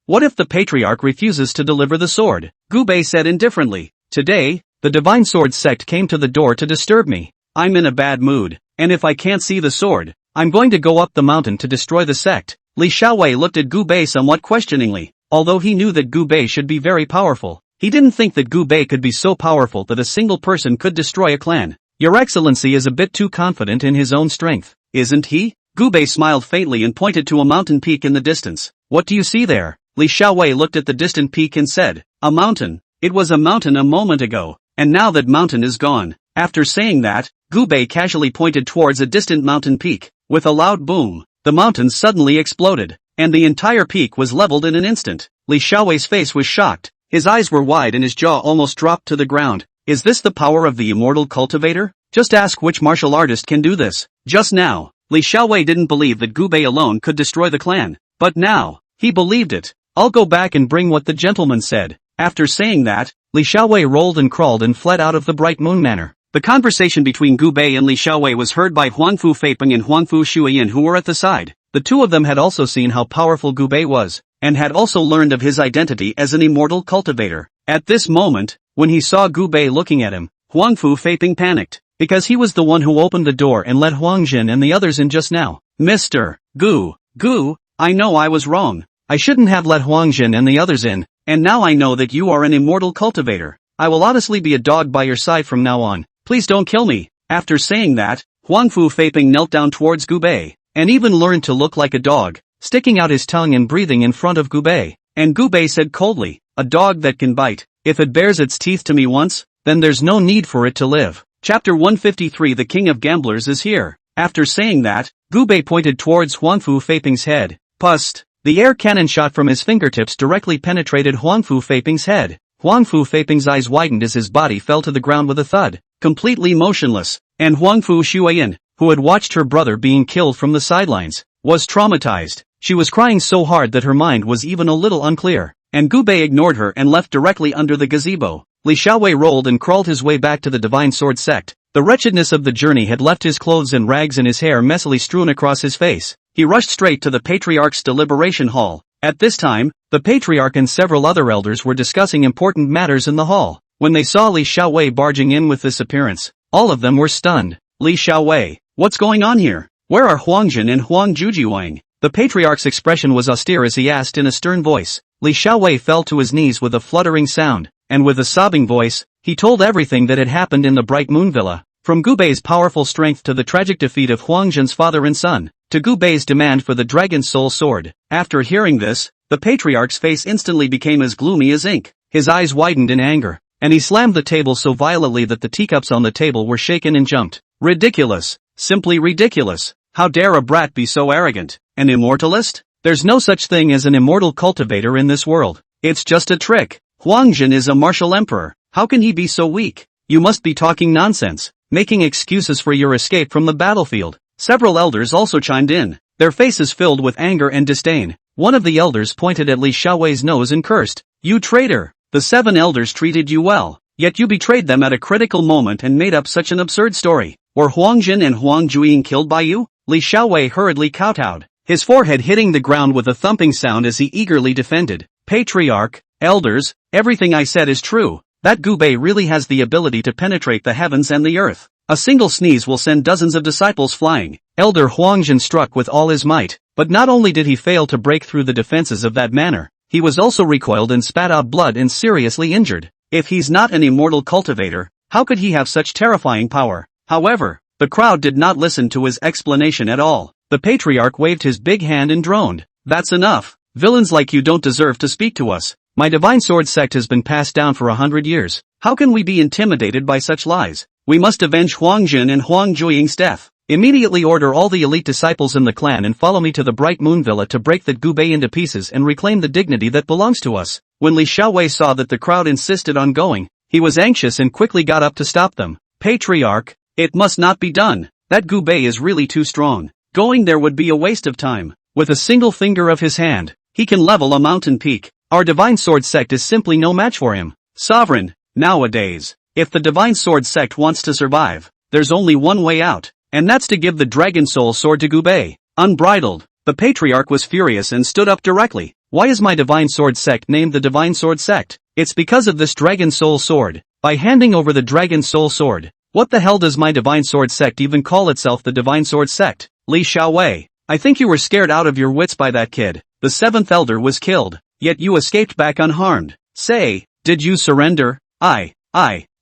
Speaker 1: What if the patriarch refuses to deliver the sword? Gu Bei said indifferently, Today, the Divine Sword sect came to the door to disturb me. I'm in a bad mood, and if I can't see the sword, I'm going to go up the mountain to destroy the sect. Li Xiaowei looked at Gu Bei somewhat questioningly. Although he knew that Gu Bei should be very powerful, he didn't think that Gu Bei could be so powerful that a single person could destroy a clan. Your Excellency is a bit too confident in his own strength, isn't he? Gu Bei smiled faintly and pointed to a mountain peak in the distance. What do you see there? Li Xiaowei looked at the distant peak and said, A mountain. It was a mountain a moment ago, and now that mountain is gone. After saying that, Gu Bei casually pointed towards a distant mountain peak. With a loud boom, the mountain suddenly exploded, and the entire peak was leveled in an instant. Li Xiaowei's face was shocked. His eyes were wide and his jaw almost dropped to the ground. Is this the power of the immortal cultivator? Just ask which martial artist can do this. Just now, Li Xiaowei didn't believe that Gu Bei alone could destroy the clan. But now, he believed it. I'll go back and bring what the gentleman said. After saying that, Li Xiaowei rolled and crawled and fled out of the Bright Moon Manor. The conversation between Gu Bei and Li Xiaowei was heard by Huangfu Feipeng and Huangfu Shuiyin, who were at the side. The two of them had also seen how powerful Gu Bei was, and had also learned of his identity as an immortal cultivator. At this moment, when he saw Gu Bei looking at him, Huangfu Feipeng panicked, because he was the one who opened the door and let Huang Jin and the others in just now. Mr. Gu, I know I was wrong. I shouldn't have let Huang Jin and the others in, and now I know that you are an immortal cultivator. I will honestly be a dog by your side from now on. Please don't kill me. After saying that, Huang Fu Feiping knelt down towards Gu Bei, and even learned to look like a dog, sticking out his tongue and breathing in front of Gu Bei. And Gu Bei said coldly, "A dog that can bite, if it bares its teeth to me once, then there's no need for it to live." Chapter 153 The King of Gamblers is here. After saying that, Gu Bei pointed towards Huang Fu Feiping's head. Pust! The air cannon shot from his fingertips directly penetrated Huang Fu Feiping's head. Huang Fu Feiping's eyes widened as his body fell to the ground with a thud, completely motionless, and Huang Fu Shuiyin, who had watched her brother being killed from the sidelines, was traumatized. She was crying so hard that her mind was even a little unclear, and Gu Bei ignored her and left directly under the gazebo. Li Xiaowei rolled and crawled his way back to the Divine Sword sect. The wretchedness of the journey had left his clothes in rags and his hair messily strewn across his face. He rushed straight to the Patriarch's deliberation hall. At this time, the Patriarch and several other elders were discussing important matters in the hall. When they saw Li Xiaowei barging in with this appearance, all of them were stunned. "Li Xiaowei, what's going on here? Where are Huang Jin and Huang Jujiwang?" The Patriarch's expression was austere as he asked in a stern voice. Li Xiaowei fell to his knees with a fluttering sound, and with a sobbing voice, he told everything that had happened in the Bright Moon Villa. From Gu Bei's powerful strength to the tragic defeat of Huang Jin's father and son, to Gu Bei's demand for the Dragon Soul Sword. After hearing this, the Patriarch's face instantly became as gloomy as ink. His eyes widened in anger, and he slammed the table so violently that the teacups on the table were shaken and jumped. "Ridiculous! Simply ridiculous! How dare a brat be so arrogant? An immortalist? There's no such thing as an immortal cultivator in this world. It's just a trick. Huang Jin is a martial emperor. How can he be so weak? You must be talking nonsense, making excuses for your escape from the battlefield." Several elders also chimed in, their faces filled with anger and disdain. One of the elders pointed at Li Xiaowei's nose and cursed, "You traitor! The 7 elders treated you well, yet you betrayed them at a critical moment and made up such an absurd story. Were Huang Jin and Huang Juiying killed by you?" Li Xiaowei hurriedly kowtowed, his forehead hitting the ground with a thumping sound as he eagerly defended. "Patriarch, elders, everything I said is true. That Gu Bei really has the ability to penetrate the heavens and the earth. A single sneeze will send dozens of disciples flying." Elder Huang Jin struck with all his might, but not only did he fail to break through the defenses of that manor, he was also recoiled and spat out blood and seriously injured. If he's not an immortal cultivator, how could he have such terrifying power? However, the crowd did not listen to his explanation at all. The Patriarch waved his big hand and droned, "That's enough. Villains like you don't deserve to speak to us. My Divine Sword sect has been passed down for 100 years. How can we be intimidated by such lies? We must avenge Huang Jin and Huang Juiying's death. Immediately order all the elite disciples in the clan and follow me to the Bright Moon Villa to break that Gu Bei into pieces and reclaim the dignity that belongs to us." When Li Xiaowei saw that the crowd insisted on going, he was anxious and quickly got up to stop them. "Patriarch, it must not be done. That Gu Bei is really too strong. Going there would be a waste of time. With a single finger of his hand, he can level a mountain peak. Our Divine Sword sect is simply no match for him. Sovereign, nowadays, if the Divine Sword sect wants to survive, there's only one way out, and that's to give the Dragon Soul Sword to Gu Bei." Unbridled, the Patriarch was furious and stood up directly. "Why is my Divine Sword sect named the Divine Sword sect? It's because of this Dragon Soul Sword. By handing over the Dragon Soul Sword, what the hell does my Divine Sword sect even call itself the Divine Sword sect?" "Li Xiaowei, I think you were scared out of your wits by that kid. The 7th elder was killed, yet you escaped back unharmed. Say, did you surrender?" I.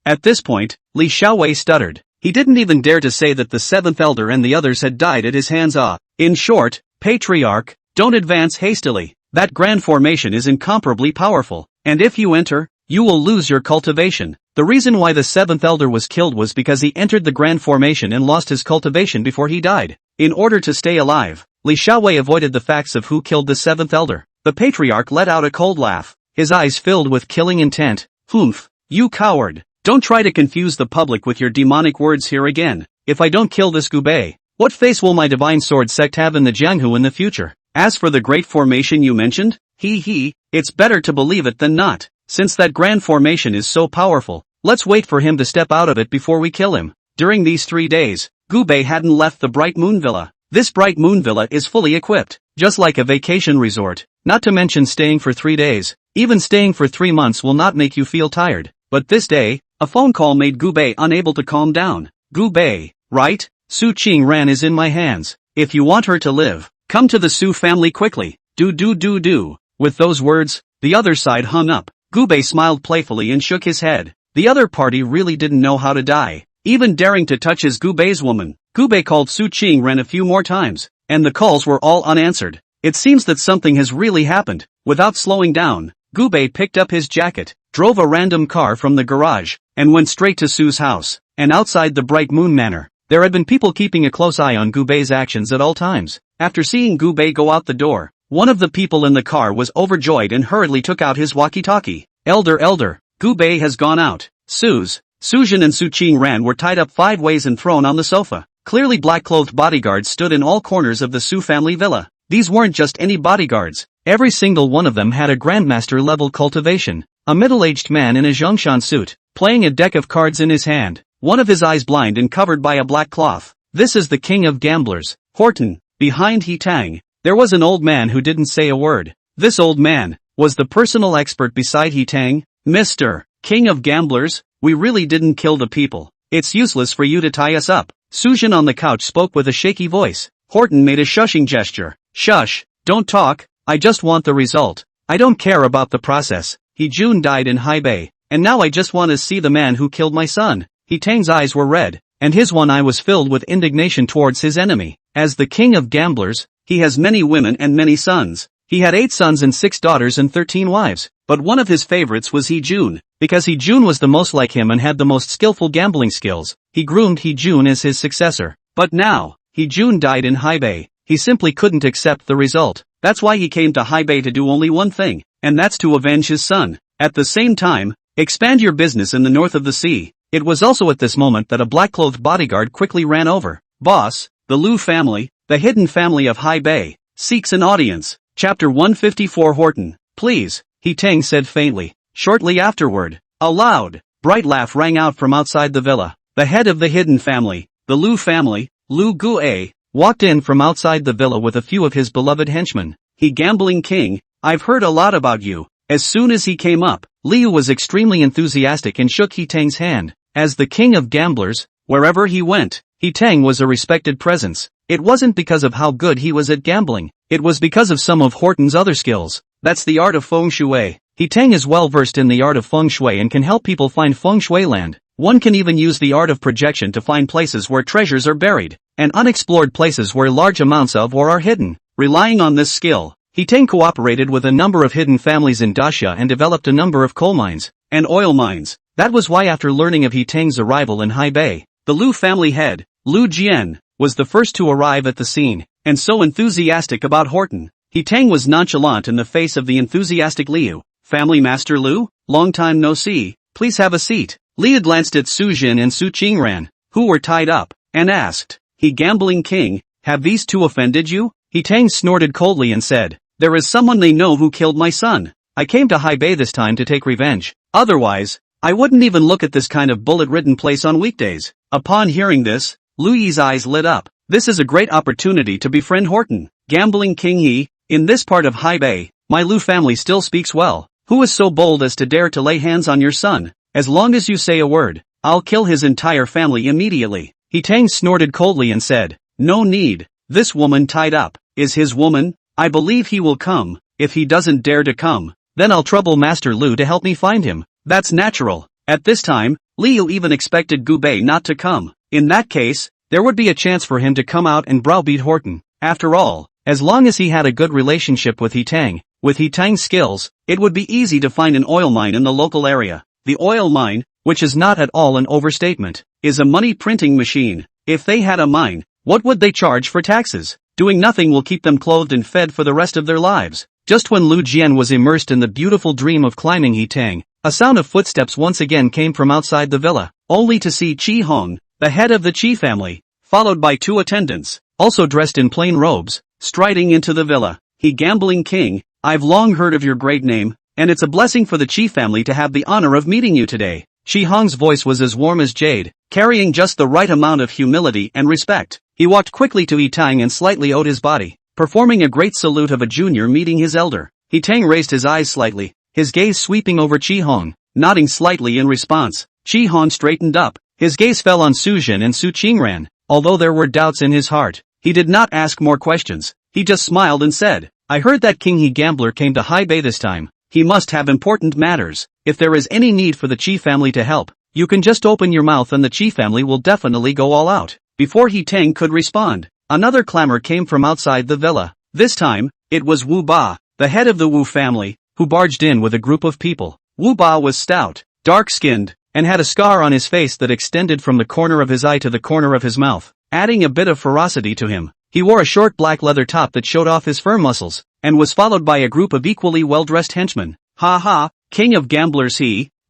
Speaker 1: At this point, Li Xiaowei stuttered. He didn't even dare to say that the 7th elder and the others had died at his hands. In short, Patriarch, don't advance hastily. That grand formation is incomparably powerful, and if you enter, you will lose your cultivation. The reason why the 7th elder was killed was because he entered the grand formation and lost his cultivation before he died. In order to stay alive, Li Xiaowei avoided the facts of who killed the 7th elder. The Patriarch let out a cold laugh, his eyes filled with killing intent. "Humph, you coward. Don't try to confuse the public with your demonic words here again. If I don't kill this Gu Bei, what face will my Divine Sword sect have in the Jianghu in the future? As for the great formation you mentioned, it's better to believe it than not. Since that grand formation is so powerful, let's wait for him to step out of it before we kill him." During these 3 days, Gu Bei hadn't left the Bright Moon Villa. This Bright Moon Villa is fully equipped, just like a vacation resort, not to mention staying for 3 days. Even staying for 3 months will not make you feel tired. But this day, a phone call made Gu Bei unable to calm down. "Gu Bei, right? Su Qingran is in my hands. If you want her to live, come to the Su family quickly. Do. With those words, the other side hung up. Gu Bei smiled playfully and shook his head. The other party really didn't know how to die, even daring to touch his Gu Bei's woman. Gubei called Su Qingren a few more times, and the calls were all unanswered. It seems that something has really happened. Without slowing down, Gubei picked up his jacket, drove a random car from the garage, and went straight to Su's house. And outside the Bright Moon Manor, there had been people keeping a close eye on Gubei's actions at all times. After seeing Gubei go out the door, one of the people in the car was overjoyed and hurriedly took out his walkie-talkie. Elder, Gubei has gone out. Sujin and Su Qingran were tied up 5 ways and thrown on the sofa. Clearly black-clothed bodyguards stood in all corners of the Su family villa. These weren't just any bodyguards. Every single one of them had a grandmaster-level cultivation. A middle-aged man in a Zhongshan suit, playing a deck of cards in his hand, one of his eyes blind and covered by a black cloth. This is the king of gamblers, Horton. Behind He Tang, there was an old man who didn't say a word. This old man was the personal expert beside He Tang. Mr. King of Gamblers, we really didn't kill the people. It's useless for you to tie us up. Sujin on the couch spoke with a shaky voice. Horton made a shushing gesture. Shush, don't talk, I just want the result. I don't care about the process. He Jun died in Haibei, and now I just want to see the man who killed my son. He Tang's eyes were red, and his one eye was filled with indignation towards his enemy. As the king of gamblers, he has many women and many sons. He had 8 sons and 6 daughters and 13 wives, but one of his favorites was He Jun, because He Jun was the most like him and had the most skillful gambling skills. He groomed He Jun as his successor. But now, He Jun died in Haibei. He simply couldn't accept the result. That's why he came to Haibei to do only one thing, and that's to avenge his son. At the same time, expand your business in the north of the sea. It was also at this moment that a black-clothed bodyguard quickly ran over. Boss, the Lu family, the hidden family of Haibei, seeks an audience. Chapter 154 Horton, please, He Tang said faintly. Shortly afterward, a loud, bright laugh rang out from outside the villa. The head of the hidden family, the Lu family, Lu Guai, walked in from outside the villa with a few of his beloved henchmen. He Gambling King, I've heard a lot about you. As soon as he came up, Liu was extremely enthusiastic and shook He Tang's hand. As the king of gamblers, wherever he went, He Tang was a respected presence. It wasn't because of how good he was at gambling, it was because of some of Horton's other skills. That's the art of feng shui. He Tang is well versed in the art of feng shui and can help people find feng shui land. One can even use the art of projection to find places where treasures are buried, and unexplored places where large amounts of ore are hidden. Relying on this skill, He Tang cooperated with a number of hidden families in Daxia and developed a number of coal mines and oil mines. That was why after learning of He Tang's arrival in Haibei, the Lu family head, Lu Jian, was the first to arrive at the scene, and so enthusiastic about Horton. He Tang was nonchalant in the face of the enthusiastic Liu. Family Master Lu, long time no see, please have a seat. Liu glanced at Su Jin and Su Qingran, who were tied up, and asked, He Gambling King, have these two offended you? He Tang snorted coldly and said, there is someone they know who killed my son. I came to Haibei this time to take revenge. Otherwise, I wouldn't even look at this kind of bullet-ridden place on weekdays. Upon hearing this, Lu Yi's eyes lit up. This is a great opportunity to befriend Horton. Gambling King Yi, in this part of Haibei, my Lu family still speaks well. Who is so bold as to dare to lay hands on your son? As long as you say a word, I'll kill his entire family immediately. He Tang snorted coldly and said, no need. This woman tied up is his woman. I believe he will come. If he doesn't dare to come, then I'll trouble Master Lu to help me find him. That's natural. At this time, Liu even expected Gubei not to come. In that case, there would be a chance for him to come out and browbeat Horton. After all, as long as he had a good relationship with He Tang, with He Tang's skills, it would be easy to find an oil mine in the local area. The oil mine, which is not at all an overstatement, is a money printing machine. If they had a mine, what would they charge for taxes? Doing nothing will keep them clothed and fed for the rest of their lives. Just when Lu Jian was immersed in the beautiful dream of climbing He Tang, a sound of footsteps once again came from outside the villa, only to see Qi Hong, the head of the Qi family, followed by 2 attendants, also dressed in plain robes, striding into the villa. He Gambling King, I've long heard of your great name, and it's a blessing for the Qi family to have the honor of meeting you today. Qi Hong's voice was as warm as jade, carrying just the right amount of humility and respect. He walked quickly to He Tang and slightly owed his body, performing a great salute of a junior meeting his elder. He Tang raised his eyes slightly, his gaze sweeping over Qi Hong, nodding slightly in response. Qi Hong straightened up, his gaze fell on Su Jin and Su Qingran. Although there were doubts in his heart, he did not ask more questions. He just smiled and said, I heard that King He Gambler came to Haibei this time. He must have important matters. If there is any need for the Qi family to help, you can just open your mouth and the Qi family will definitely go all out. Before He Tang could respond, another clamor came from outside the villa. This time, it was Wu Ba, the head of the Wu family, who barged in with a group of people. Wu Ba was stout, dark-skinned, and had a scar on his face that extended from the corner of his eye to the corner of his mouth, adding a bit of ferocity to him. He wore a short black leather top that showed off his firm muscles, and was followed by a group of equally well-dressed henchmen. Ha ha, king of gamblers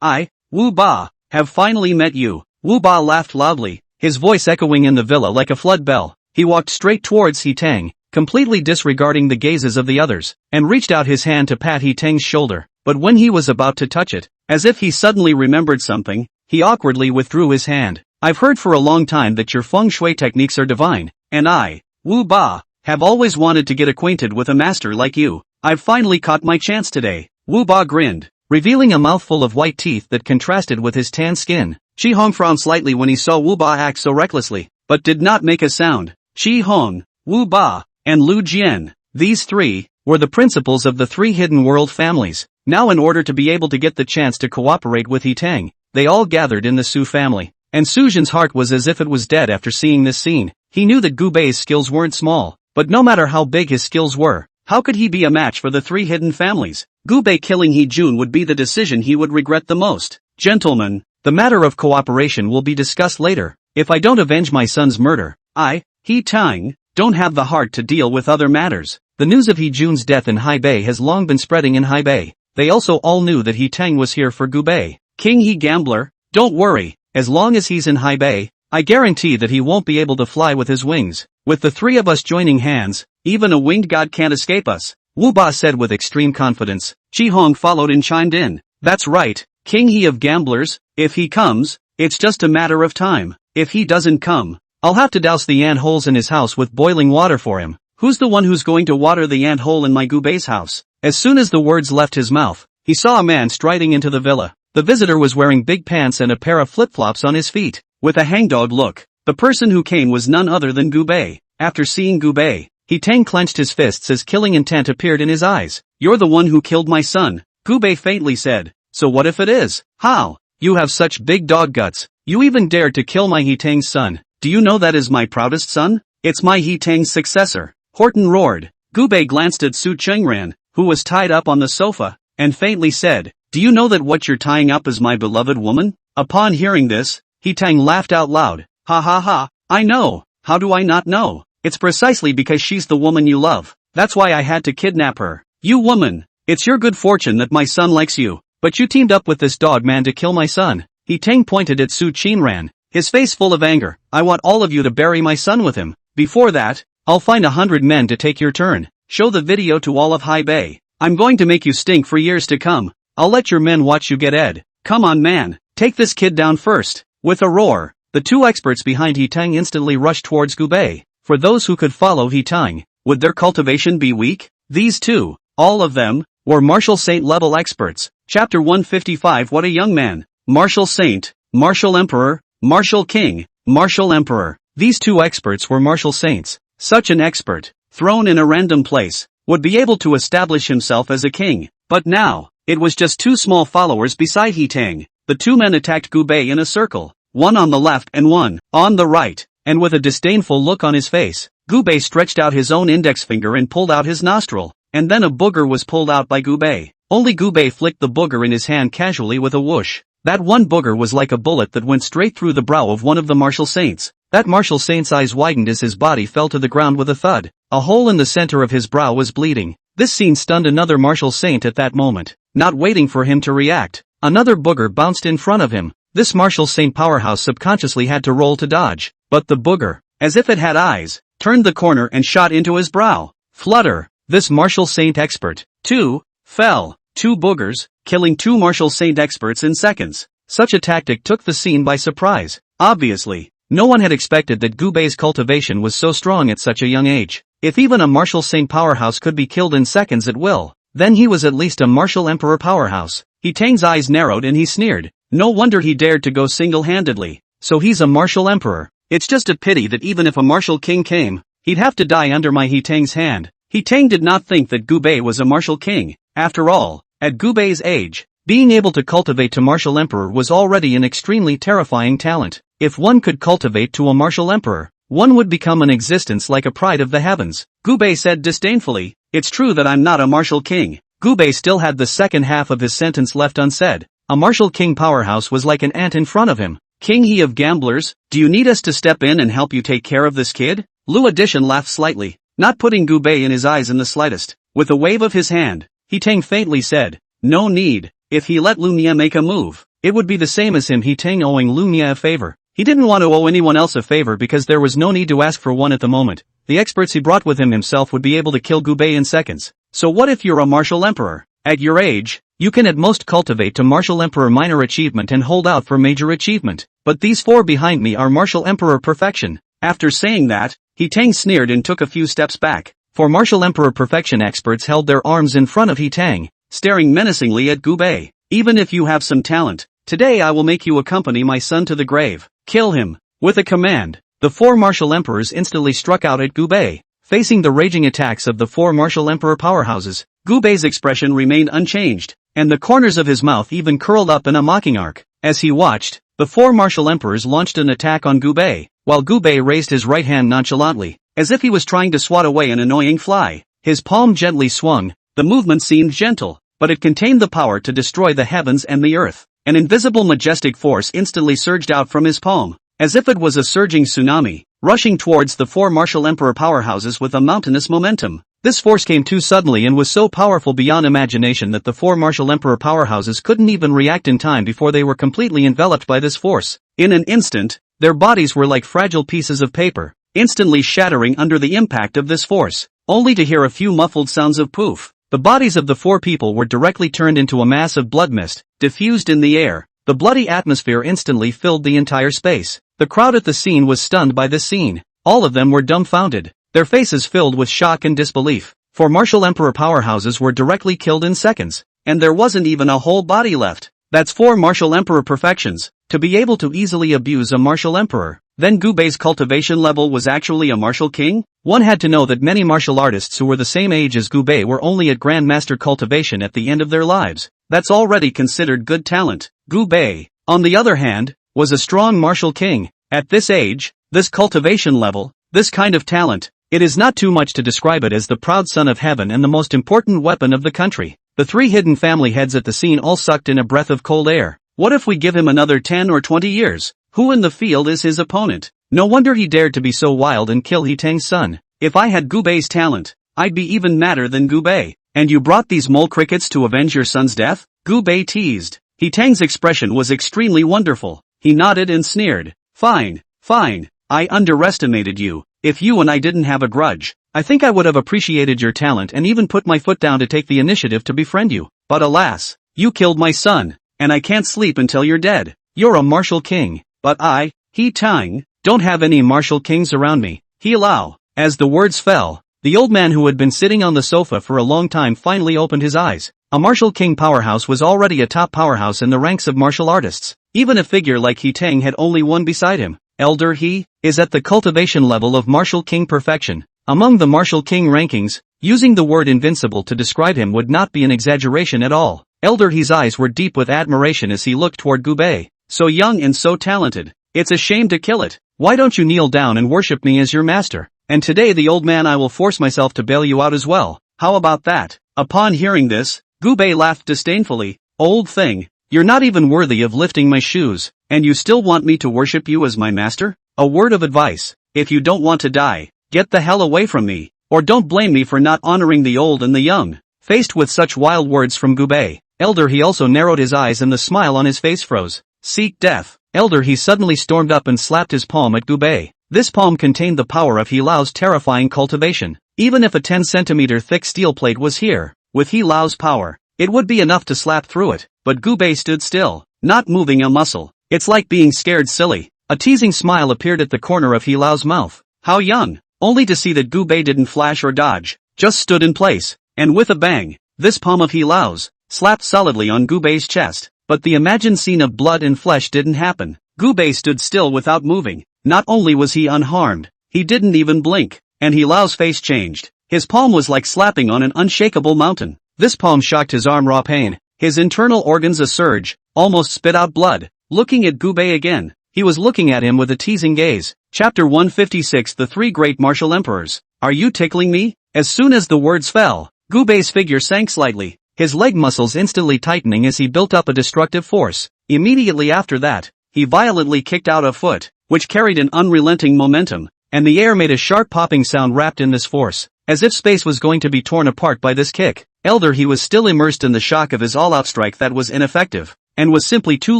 Speaker 1: I, Wu Ba, have finally met you. Wu Ba laughed loudly, his voice echoing in the villa like a flood bell. He walked straight towards He Tang, completely disregarding the gazes of the others, and reached out his hand to pat He Tang's shoulder. But when he was about to touch it, as if he suddenly remembered something, he awkwardly withdrew his hand. I've heard for a long time that your feng shui techniques are divine, and I, Wu Ba, have always wanted to get acquainted with a master like you. I've finally caught my chance today. Wu Ba grinned, revealing a mouthful of white teeth that contrasted with his tan skin. Shi Hong frowned slightly when he saw Wu Ba act so recklessly, but did not make a sound. Shi Hong, Wu Ba, and Lu Jian, these three, were the principals of the three hidden world families. Now in order to be able to get the chance to cooperate with He Tang, they all gathered in the Su family. And Su Jin's heart was as if it was dead after seeing this scene. He knew that Gu Bei's skills weren't small, but no matter how big his skills were, how could he be a match for the three hidden families? Gu Bei killing He Jun would be the decision he would regret the most. Gentlemen, the matter of cooperation will be discussed later. If I don't avenge my son's murder, I, He Tang, don't have the heart to deal with other matters. The news of He Jun's death in Haibei has long been spreading in Haibei. They also all knew that He Tang was here for Gu Bei. King He Gambler, don't worry, as long as he's in Haibei, I guarantee that he won't be able to fly with his wings. With the three of us joining hands, even a winged god can't escape us, Wu Ba said with extreme confidence. Shi Hong followed and chimed in. That's right, King He of Gamblers, if he comes, it's just a matter of time. If he doesn't come, I'll have to douse the ant holes in his house with boiling water for him. Who's the one who's going to water the ant hole in my Gu Bei's house? As soon as the words left his mouth, he saw a man striding into the villa. The visitor was wearing big pants and a pair of flip-flops on his feet. With a hangdog look, the person who came was none other than Gu Bei. After seeing Gu Bei, He Tang clenched his fists as killing intent appeared in his eyes. You're the one who killed my son, Gu Bei faintly said. So what if it is? How? You have such big dog guts. You even dared to kill my He Tang's son. Do you know that is my proudest son? It's my He Tang's successor. Horton roared. Gu Bei glanced at Su Chengran, who was tied up on the sofa, and faintly said, do you know that what you're tying up is my beloved woman? Upon hearing this, He Tang laughed out loud. Ha ha ha, I know. How do I not know? It's precisely because she's the woman you love. That's why I had to kidnap her. You woman, it's your good fortune that my son likes you, but you teamed up with this dog man to kill my son. He Tang pointed at Su Chenran, his face full of anger. I want all of you to bury my son with him. Before that, I'll find 100 men to take your turn. Show the video to all of Haibei. I'm going to make you stink for years to come. I'll let your men watch you get Ed. Come on man, take this kid down first. With a roar, the two experts behind He Tang instantly rushed towards Gu Bei. For those who could follow He Tang, would their cultivation be weak? These two, all of them, were martial saint level experts. Chapter 155. What a young man. Martial saint, martial emperor, martial king, martial emperor. These two experts were martial saints. Such an expert, thrown in a random place, would be able to establish himself as a king. But now, it was just two small followers beside He Tang. The two men attacked Gu Bei in a circle, one on the left and one on the right, and with a disdainful look on his face, Gu Bei stretched out his own index finger and pulled out his nostril, and then a booger was pulled out by Gu Bei. Only Gu Bei flicked the booger in his hand casually with a whoosh. That one booger was like a bullet that went straight through the brow of one of the martial saints. That martial saint's eyes widened as his body fell to the ground with a thud. A hole in the center of his brow was bleeding. This scene stunned another martial saint at that moment. Not waiting for him to react, another booger bounced in front of him. This martial saint powerhouse subconsciously had to roll to dodge, but the booger, as if it had eyes, turned the corner and shot into his brow. Flutter, this martial saint expert, too, fell. Two boogers, killing two martial saint experts in seconds. Such a tactic took the scene by surprise. Obviously, no one had expected that Gu Bei's cultivation was so strong at such a young age. If even a martial saint powerhouse could be killed in seconds at will, then he was at least a martial emperor powerhouse. He Tang's eyes narrowed and he sneered. No wonder he dared to go single-handedly. So he's a martial emperor. It's just a pity that even if a martial king came, he'd have to die under my He Tang's hand. He Tang did not think that Gu Bei was a martial king. After all, at Gu Bei's age, being able to cultivate to martial emperor was already an extremely terrifying talent. If one could cultivate to a martial emperor, one would become an existence like a pride of the heavens. Gubei said disdainfully, "It's true that I'm not a martial king." Gubei still had the second half of his sentence left unsaid. A martial king powerhouse was like an ant in front of him. "King he of gamblers, do you need us to step in and help you take care of this kid?" Lu Addition laughed slightly, not putting Gubei in his eyes in the slightest. With a wave of his hand, He Tang faintly said, "No need. If he let Lu Mia make a move, it would be the same as him He Tang owing Lu Mia a favor. He didn't want to owe anyone else a favor because there was no need to ask for one at the moment. The experts he brought with him himself would be able to kill Gubei in seconds. So what if you're a martial emperor? At your age, you can at most cultivate to martial emperor minor achievement and hold out for major achievement. But these four behind me are martial emperor perfection." After saying that, He Tang sneered and took a few steps back. For martial emperor perfection experts held their arms in front of He Tang, staring menacingly at Gubei. "Even if you have some talent, today I will make you accompany my son to the grave. Kill him." With a command, the four martial emperors instantly struck out at Gubei. Facing the raging attacks of the four martial emperor powerhouses, Gubei's expression remained unchanged, and the corners of his mouth even curled up in a mocking arc. As he watched, the four martial emperors launched an attack on Gubei, while Gubei raised his right hand nonchalantly, as if he was trying to swat away an annoying fly. His palm gently swung. The movement seemed gentle, but it contained the power to destroy the heavens and the earth. An invisible majestic force instantly surged out from his palm, as if it was a surging tsunami, rushing towards the four martial emperor powerhouses with a mountainous momentum. This force came too suddenly and was so powerful beyond imagination that the four martial emperor powerhouses couldn't even react in time before they were completely enveloped by this force. In an instant, their bodies were like fragile pieces of paper, instantly shattering under the impact of this force, only to hear a few muffled sounds of poof. The bodies of the four people were directly turned into a mass of blood mist, diffused in the air. The bloody atmosphere instantly filled the entire space. The crowd at the scene was stunned by this scene. All of them were dumbfounded, their faces filled with shock and disbelief. For martial emperor powerhouses were directly killed in seconds, and there wasn't even a whole body left. That's four martial emperor perfections, to be able to easily abuse a martial emperor. Then Gubei's cultivation level was actually a martial king? One had to know that many martial artists who were the same age as Gubei were only at grandmaster cultivation at the end of their lives. That's already considered good talent. Gubei, on the other hand, was a strong martial king. At this age, this cultivation level, this kind of talent, it is not too much to describe it as the proud son of heaven and the most important weapon of the country. The three hidden family heads at the scene all sucked in a breath of cold air. What if we give him another 10 or 20 years? Who in the field is his opponent? No wonder he dared to be so wild and kill He Tang's son. If I had Gubei's talent, I'd be even madder than Gubei. And you brought these mole crickets to avenge your son's death? Gubei teased. He Tang's expression was extremely wonderful. He nodded and sneered. Fine, fine. I underestimated you. If you and I didn't have a grudge, I think I would have appreciated your talent and even put my foot down to take the initiative to befriend you. But alas, you killed my son, and I can't sleep until you're dead. You're a martial king, but I, He Tang, don't have any martial kings around me. He Lao. As the words fell, the old man who had been sitting on the sofa for a long time finally opened his eyes. A martial king powerhouse was already a top powerhouse in the ranks of martial artists. Even a figure like He Tang had only one beside him. Elder He is at the cultivation level of martial king perfection. Among the martial king rankings, using the word invincible to describe him would not be an exaggeration at all. Elder He's eyes were deep with admiration as he looked toward Gubei. So young and so talented. It's a shame to kill it. Why don't you kneel down and worship me as your master? And today the old man I will force myself to bail you out as well. How about that? Upon hearing this, Gubei laughed disdainfully. Old thing, you're not even worthy of lifting my shoes, and you still want me to worship you as my master? A word of advice, if you don't want to die, get the hell away from me, or don't blame me for not honoring the old and the young. Faced with such wild words from Gubei, Elder He also narrowed his eyes and the smile on his face froze. Seek death. Elder He suddenly stormed up and slapped his palm at Gubei. This palm contained the power of He Lao's terrifying cultivation. Even if a 10-centimeter thick steel plate was here, with He Lao's power, it would be enough to slap through it. But Gubei stood still, not moving a muscle. It's like being scared silly. A teasing smile appeared at the corner of He Lao's mouth. How young? Only to see that Gubei didn't flash or dodge, just stood in place, and with a bang, this palm of He Lao's slapped solidly on Gubei's chest. But the imagined scene of blood and flesh didn't happen. Gubei stood still without moving. Not only was he unharmed, he didn't even blink, and He Lao's face changed. His palm was like slapping on an unshakable mountain. This palm shocked his arm raw pain, his internal organs a surge, almost spit out blood. Looking at Gubei again, He was looking at him with a teasing gaze. Chapter 156 The Three Great Martial Emperors. Are you tickling me? As soon as the words fell, Gu Bei's figure sank slightly, his leg muscles instantly tightening as he built up a destructive force. Immediately after that, he violently kicked out a foot, which carried an unrelenting momentum, and the air made a sharp popping sound wrapped in this force, as if space was going to be torn apart by this kick. He was still immersed in the shock of his all-out strike that was ineffective, and was simply too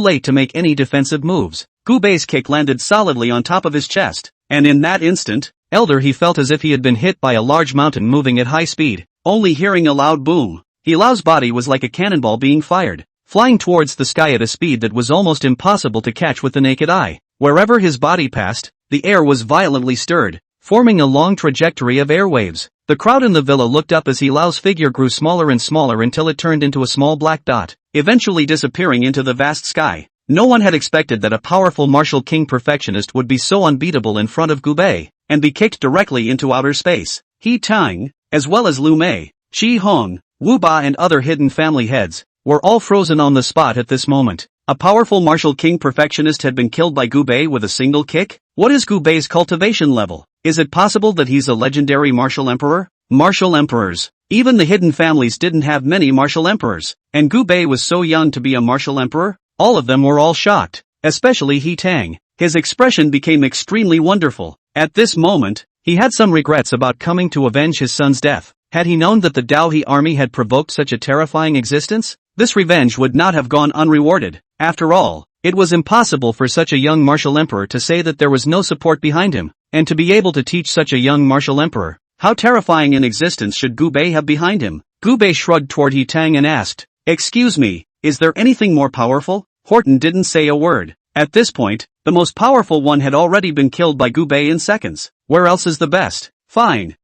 Speaker 1: late to make any defensive moves. Gu Bei's kick landed solidly on top of his chest, and in that instant, he felt as if he had been hit by a large mountain moving at high speed. Only hearing a loud boom, He Lao's body was like a cannonball being fired, flying towards the sky at a speed that was almost impossible to catch with the naked eye. Wherever his body passed, the air was violently stirred, forming a long trajectory of airwaves. The crowd in the villa looked up as He Lao's figure grew smaller and smaller until it turned into a small black dot, eventually disappearing into the vast sky. No one had expected that a powerful martial king perfectionist would be so unbeatable in front of Gu Bei, and be kicked directly into outer space. He Tang, as well as Lu Mei, Shi Hong, Wu Ba and other hidden family heads, were all frozen on the spot at this moment. A powerful martial king perfectionist had been killed by Gu Bei with a single kick? What is Gu Bei's cultivation level? Is it possible that he's a legendary martial emperor? Martial emperors. Even the hidden families didn't have many martial emperors, and Gu Bei was so young to be a martial emperor? All of them were all shocked, especially He Tang. His expression became extremely wonderful. At this moment, he had some regrets about coming to avenge his son's death. Had he known that the Dao He army had provoked such a terrifying existence, this revenge would not have gone unrewarded. After all, it was impossible for such a young martial emperor to say that there was no support behind him, and to be able to teach such a young martial emperor. How terrifying an existence should Gu Bei have behind him? Gu Bei shrugged toward He Tang and asked, "Excuse me, is there anything more powerful?" Horton didn't say a word. At this point, the most powerful one had already been killed by Gu Bei in seconds. Where else is the best? Fine.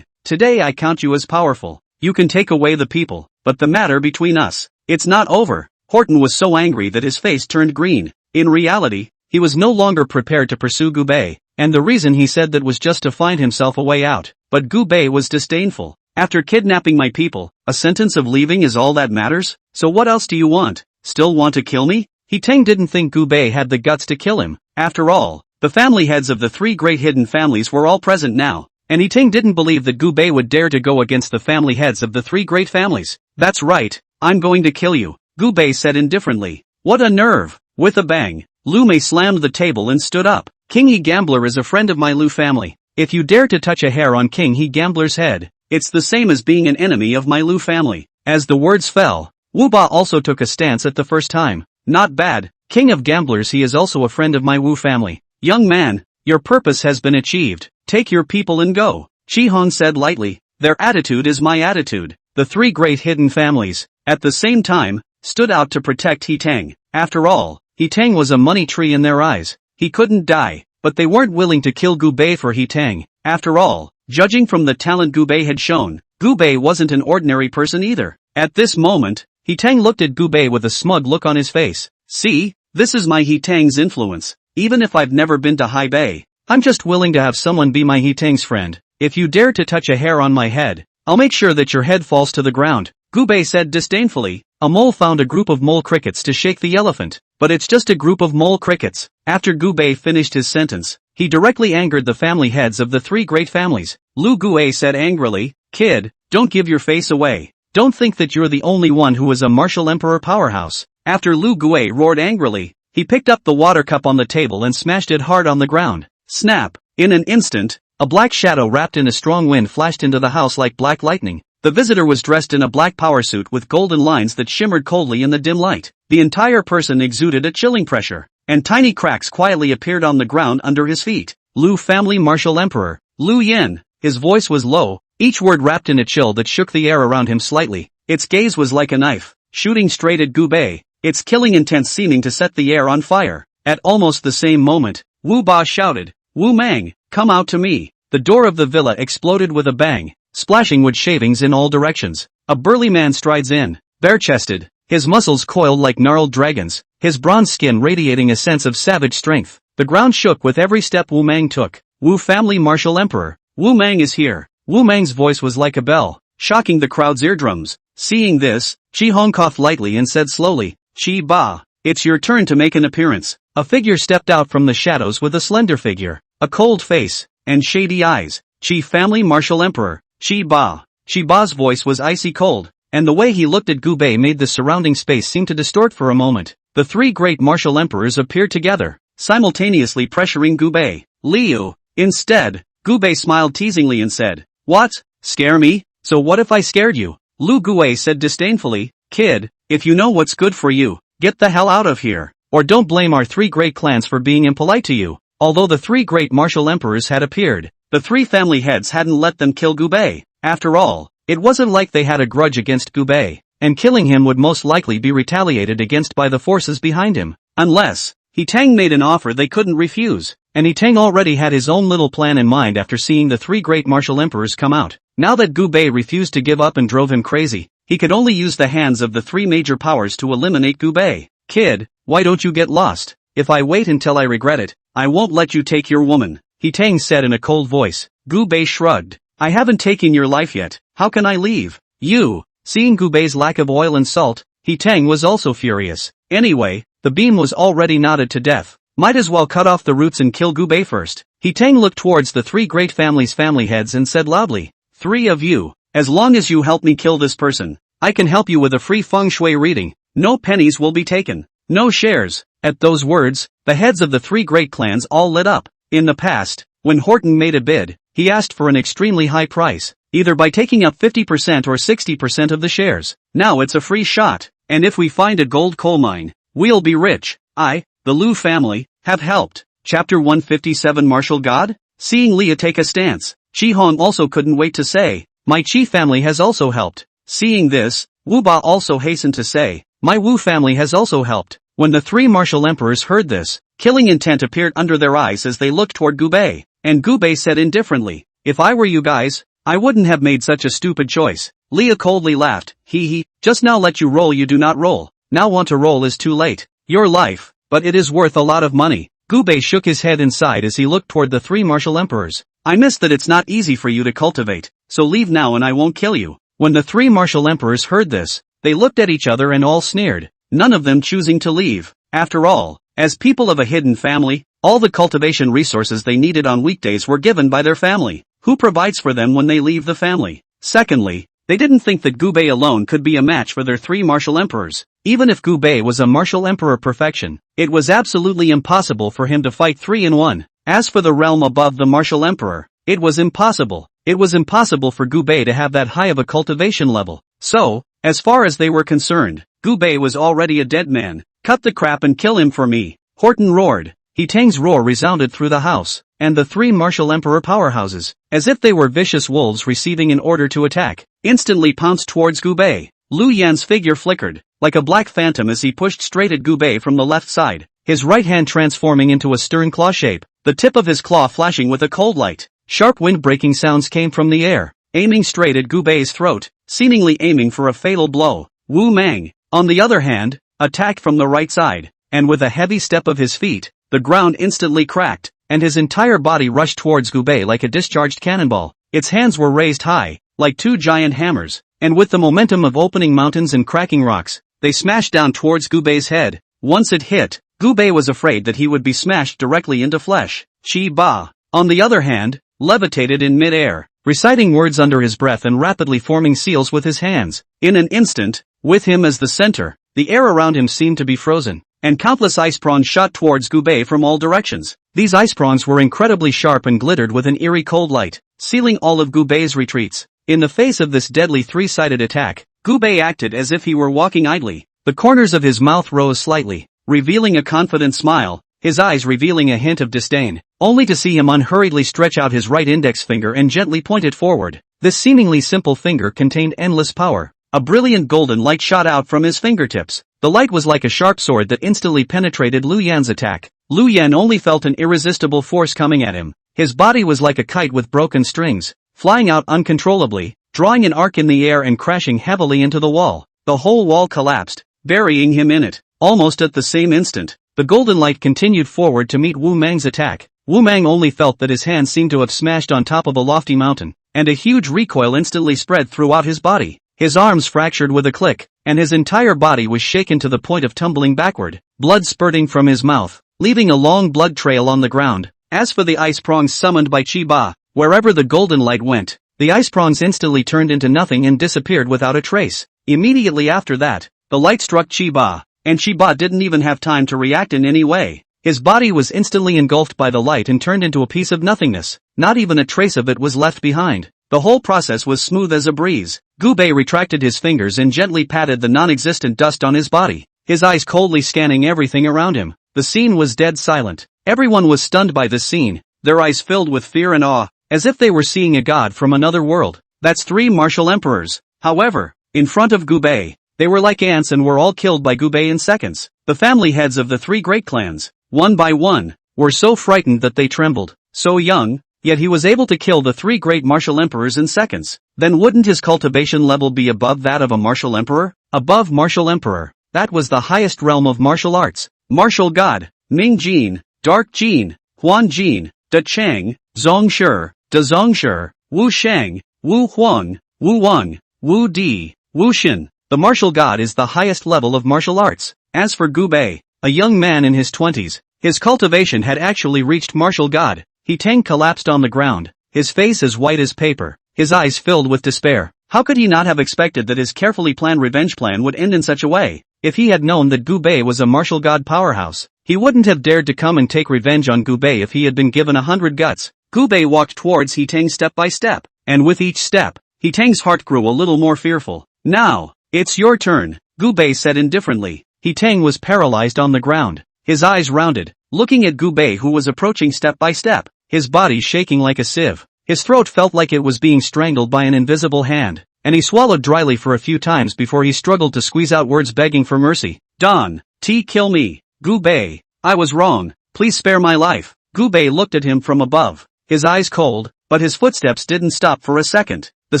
Speaker 1: Today I count you as powerful. You can take away the people, but the matter between us, it's not over. Horton was so angry that his face turned green. In reality, he was no longer prepared to pursue Gu Bei, and the reason he said that was just to find himself a way out. But Gu Bei was disdainful. After kidnapping my people, a sentence of leaving is all that matters? So what else do you want? Still want to kill me? He Tang didn't think Gu Bei had the guts to kill him. After all, the family heads of the three great hidden families were all present now, and He Tang didn't believe that Gu Bei would dare to go against the family heads of the three great families. That's right, I'm going to kill you, Gu Bei said indifferently. What a nerve! With a bang, Lu Mei slammed the table and stood up. King He Gambler is a friend of my Lu family. If you dare to touch a hair on King He Gambler's head, it's the same as being an enemy of my Lu family. As the words fell, Wu Ba also took a stance at the first time. Not bad, King of Gamblers, he is also a friend of my Wu family. Young man, your purpose has been achieved. Take your people and go, Shi Hong said lightly. Their attitude is my attitude. The three great hidden families, at the same time, stood out to protect He Tang. After all, He Tang was a money tree in their eyes. He couldn't die, but they weren't willing to kill Gu Bei for He Tang. After all, judging from the talent Gu Bei had shown, Gu Bei wasn't an ordinary person either. At this moment, He Tang looked at Gu Bei with a smug look on his face. See, this is my He Tang's influence. Even if I've never been to Hai Bei, I'm just willing to have someone be my He Tang's friend. If you dare to touch a hair on my head, I'll make sure that your head falls to the ground, Gu Bei said disdainfully. A mole found a group of mole crickets to shake the elephant, but it's just a group of mole crickets. After Gu Bei finished his sentence, he directly angered the family heads of the three great families. Lu Gue said angrily, "Kid, don't give your face away. Don't think that you're the only one who is a martial emperor powerhouse." After Lu Gue roared angrily, he picked up the water cup on the table and smashed it hard on the ground. Snap! In an instant, a black shadow wrapped in a strong wind flashed into the house like black lightning. The visitor was dressed in a black power suit with golden lines that shimmered coldly in the dim light. The entire person exuded a chilling pressure, and tiny cracks quietly appeared on the ground under his feet. Lu family martial emperor, Lu Yin. His voice was low, each word wrapped in a chill that shook the air around him slightly. Its gaze was like a knife, shooting straight at Gu Bei, its killing intent seeming to set the air on fire. At almost the same moment, Wu Ba shouted, "Wu Mang, come out to me." The door of the villa exploded with a bang, splashing wood shavings in all directions. A burly man strides in, bare-chested, his muscles coiled like gnarled dragons, his bronze skin radiating a sense of savage strength. The ground shook with every step Wu Mang took. Wu family martial emperor, Wu Mang is here. Wu Mang's voice was like a bell, shocking the crowd's eardrums. Seeing this, Chi Hong coughed lightly and said slowly, "Chi Ba, it's your turn to make an appearance." A figure stepped out from the shadows with a slender figure, a cold face, and shady eyes. Chief Family Martial Emperor, Shi Ba. Shi Ba's voice was icy cold, and the way he looked at Gu Bei made the surrounding space seem to distort for a moment. The three great martial emperors appeared together, simultaneously pressuring Gu Bei. Liu. Instead, Gu Bei smiled teasingly and said, "What? Scare me? So what if I scared you?" Lu Guwei said disdainfully, "Kid, if you know what's good for you, get the hell out of here. Or don't blame our three great clans for being impolite to you." Although the three great martial emperors had appeared, the three family heads hadn't let them kill Gu Bei. After all, it wasn't like they had a grudge against Gu Bei, and killing him would most likely be retaliated against by the forces behind him. Unless, He Tang made an offer they couldn't refuse, and He Tang already had his own little plan in mind after seeing the three great martial emperors come out. Now that Gu Bei refused to give up and drove him crazy, he could only use the hands of the three major powers to eliminate Gu Bei. "Kid, why don't you get lost? If I wait until I regret it, I won't let you take your woman," He Tang said in a cold voice. Gu Bei shrugged. "I haven't taken your life yet, how can I leave you?" Seeing Gu Bei's lack of oil and salt, He Tang was also furious. Anyway, the beam was already knotted to death. Might as well cut off the roots and kill Gu Bei first. He Tang looked towards the three great families' family heads and said loudly, "Three of you, as long as you help me kill this person, I can help you with a free feng shui reading. No pennies will be taken. No shares." At those words, the heads of the three great clans all lit up. In the past, when Horton made a bid, he asked for an extremely high price, either by taking up 50% or 60% of the shares. Now it's a free shot, and if we find a gold coal mine, we'll be rich. I, the Liu family, have helped. Chapter 157 Martial God? Seeing Leah take a stance, Shi Hong also couldn't wait to say, "My Chi family has also helped." Seeing this, Wu Ba also hastened to say, "My Wu family has also helped." When the three martial emperors heard this, killing intent appeared under their eyes as they looked toward Gu Bei, and Gu Bei said indifferently, "If I were you guys, I wouldn't have made such a stupid choice." Leah coldly laughed, "Hee, just now let you roll you do not roll, now want to roll is too late. Your life, but it is worth a lot of money." Gu Bei shook his head inside as he looked toward the three martial emperors. "I miss that it's not easy for you to cultivate, so leave now and I won't kill you." When the three martial emperors heard this, they looked at each other and all sneered, none of them choosing to leave. After all, as people of a hidden family, all the cultivation resources they needed on weekdays were given by their family, who provides for them when they leave the family. Secondly, they didn't think that Gu Bei alone could be a match for their three martial emperors. Even if Gu Bei was a martial emperor perfection, it was absolutely impossible for him to fight 3 in 1. As for the realm above the martial emperor, it was impossible. It was impossible for Gu Bei to have that high of a cultivation level. So, as far as they were concerned, Gu Bei was already a dead man. "Cut the crap and kill him for me," Horton roared. He Tang's roar resounded through the house, and the three martial emperor powerhouses, as if they were vicious wolves receiving an order to attack, instantly pounced towards Gu Bei. Lu Yan's figure flickered, like a black phantom as he pushed straight at Gu Bei from the left side, his right hand transforming into a stern claw shape, the tip of his claw flashing with a cold light. Sharp wind-breaking sounds came from the air, aiming straight at Gu Bei's throat, seemingly aiming for a fatal blow. Wu Mang, on the other hand, attacked from the right side, and with a heavy step of his feet, the ground instantly cracked, and his entire body rushed towards Gu Bei like a discharged cannonball. Its hands were raised high, like two giant hammers, and with the momentum of opening mountains and cracking rocks, they smashed down towards Gu Bei's head. Once it hit, Gu Bei was afraid that he would be smashed directly into flesh. Shi Ba, on the other hand, levitated in mid-air, reciting words under his breath and rapidly forming seals with his hands. In an instant, with him as the center, the air around him seemed to be frozen, and countless ice prawns shot towards Gu Bei from all directions. These ice prawns were incredibly sharp and glittered with an eerie cold light, sealing all of Gu Bei's retreats. In the face of this deadly three-sided attack, Gu Bei acted as if he were walking idly. The corners of his mouth rose slightly, revealing a confident smile, his eyes revealing a hint of disdain, only to see him unhurriedly stretch out his right index finger and gently point it forward. This seemingly simple finger contained endless power. A brilliant golden light shot out from his fingertips. The light was like a sharp sword that instantly penetrated Lu Yan's attack. Lu Yan only felt an irresistible force coming at him. His body was like a kite with broken strings, flying out uncontrollably, drawing an arc in the air and crashing heavily into the wall. The whole wall collapsed, burying him in it. Almost at the same instant, the golden light continued forward to meet Wu Mang's attack. Wu Mang only felt that his hand seemed to have smashed on top of a lofty mountain, and a huge recoil instantly spread throughout his body. His arms fractured with a click, and his entire body was shaken to the point of tumbling backward, blood spurting from his mouth. leaving a long blood trail on the ground. As for the ice prongs summoned by Chiba, wherever the golden light went, the ice prongs instantly turned into nothing and disappeared without a trace. Immediately after that, the light struck Chiba, and Chiba didn't even have time to react in any way. His body was instantly engulfed by the light and turned into a piece of nothingness. Not even a trace of it was left behind. The whole process was smooth as a breeze. Gubei retracted his fingers and gently patted the non-existent dust on his body, his eyes coldly scanning everything around him. The scene was dead silent. Everyone was stunned by this scene, their eyes filled with fear and awe, as if they were seeing a god from another world. That's 3 martial emperors. However, in front of Gubei, they were like ants and were all killed by Gubei in seconds. The family heads of the 3 great clans, one by one, were so frightened that they trembled. So young, yet he was able to kill the 3 great martial emperors in seconds. Then wouldn't his cultivation level be above that of a martial emperor? Above martial emperor. That was the highest realm of martial arts. Martial god, Ming Jin, Dark Jin, Huan Jin, Da Chang, Zong Shi, Da Zong Shi, Wu Shang, Wu Huang, Wu Wang, Wu Di, Wu Xin. The martial god is the highest level of martial arts. As for Gubei, a young man in his 20s, his cultivation had actually reached martial god. He Tang collapsed on the ground, his face as white as paper, his eyes filled with despair. How could he not have expected that his carefully planned revenge plan would end in such a way? If he had known that Gubei was a martial god powerhouse, he wouldn't have dared to come and take revenge on Gubei if he had been given 100 guts. Gubei walked towards He Tang step by step, and with each step, He Tang's heart grew a little more fearful. Now, it's your turn, Gubei said indifferently. He Tang was paralyzed on the ground, his eyes rounded, looking at Gubei who was approaching step by step, his body shaking like a sieve. His throat felt like it was being strangled by an invisible hand, and he swallowed dryly for a few times before he struggled to squeeze out words begging for mercy. Don, kill me, Gubei, I was wrong, please spare my life. Gubei looked at him from above, his eyes cold, but his footsteps didn't stop for a second. The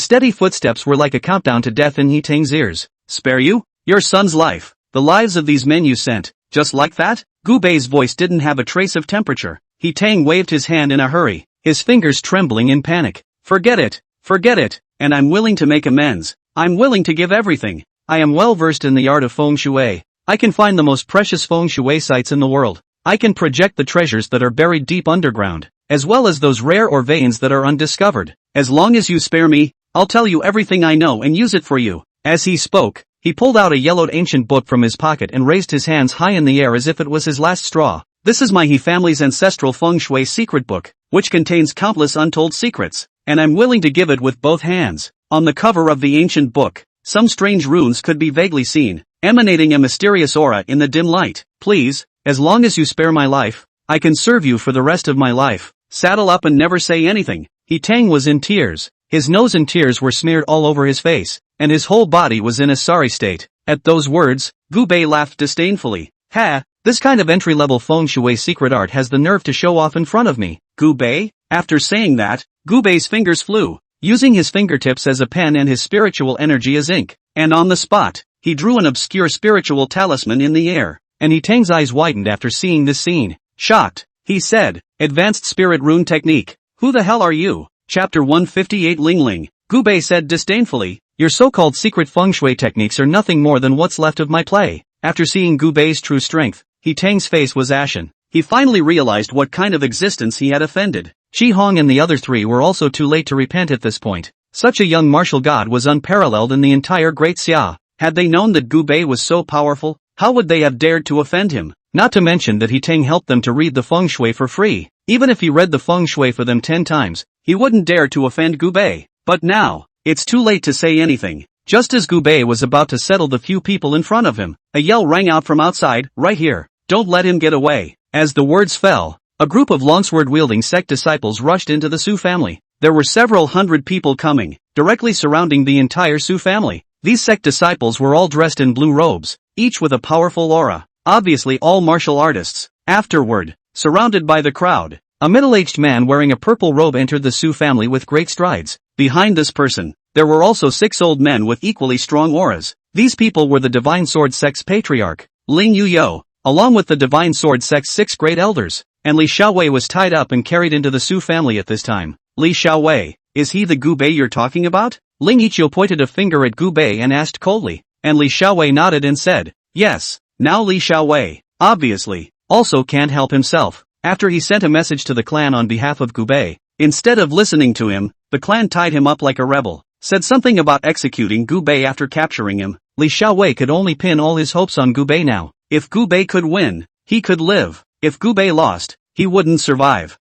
Speaker 1: steady footsteps were like a countdown to death in He Tang's ears. Spare you? Your son's life, the lives of these men you sent, just like that? Gubei's voice didn't have a trace of temperature. He Tang waved his hand in a hurry, his fingers trembling in panic. Forget it, and I'm willing to make amends. I'm willing to give everything. I am well versed in the art of feng shui. I can find the most precious feng shui sites in the world. I can project the treasures that are buried deep underground, as well as those rare or veins that are undiscovered. As long as you spare me, I'll tell you everything I know and use it for you. As he spoke, he pulled out a yellowed ancient book from his pocket and raised his hands high in the air as if it was his last straw. This is my He family's ancestral feng shui secret book, which contains countless untold secrets, and I'm willing to give it with both hands. On the cover of the ancient book, some strange runes could be vaguely seen, emanating a mysterious aura in the dim light. Please, as long as you spare my life, I can serve you for the rest of my life. Saddle up and never say anything. He Tang was in tears. His nose and tears were smeared all over his face, and his whole body was in a sorry state. At those words, Gubei laughed disdainfully. Ha, this kind of entry-level feng shui secret art has the nerve to show off in front of me. Gubei? After saying that, Gubei's fingers flew, using his fingertips as a pen and his spiritual energy as ink. And on the spot, he drew an obscure spiritual talisman in the air, and He Tang's eyes widened after seeing this scene. Shocked, he said, Advanced Spirit Rune Technique. Who the hell are you? Chapter 158 Ling Ling. Gubei said disdainfully, your so-called secret feng shui techniques are nothing more than what's left of my play. After seeing Gubei's true strength, He Tang's face was ashen. He finally realized what kind of existence he had offended. Shi Hong and the other 3 were also too late to repent at this point. Such a young martial god was unparalleled in the entire Great Xia. Had they known that Gubei was so powerful, how would they have dared to offend him? Not to mention that He Tang helped them to read the feng shui for free. Even if he read the feng shui for them 10 times, he wouldn't dare to offend Gubei. But now, it's too late to say anything. Just as Gubei was about to settle the few people in front of him, a yell rang out from outside, right here. Don't let him get away. As the words fell, a group of longsword-wielding sect disciples rushed into the Su family. There were several hundred people coming, directly surrounding the entire Su family. These sect disciples were all dressed in blue robes, each with a powerful aura, obviously all martial artists. Afterward, surrounded by the crowd, a middle-aged man wearing a purple robe entered the Su family with great strides. Behind this person, there were also 6 old men with equally strong auras. These people were the Divine Sword Sect's patriarch, Ling Yuyo, along with the Divine Sword Sect's 6 great elders, and Li Xiaowei was tied up and carried into the Su family at this time. Li Xiaowei, is he the Gubei you're talking about? Ling Yiqiu pointed a finger at Gubei and asked coldly, and Li Xiaowei nodded and said, yes. Now Li Xiaowei, obviously, also can't help himself. After he sent a message to the clan on behalf of Gubei, instead of listening to him, the clan tied him up like a rebel, said something about executing Gubei after capturing him. Li Xiaowei could only pin all his hopes on Gubei now. If Gubei could win, he could live. If Gubei lost, he wouldn't survive.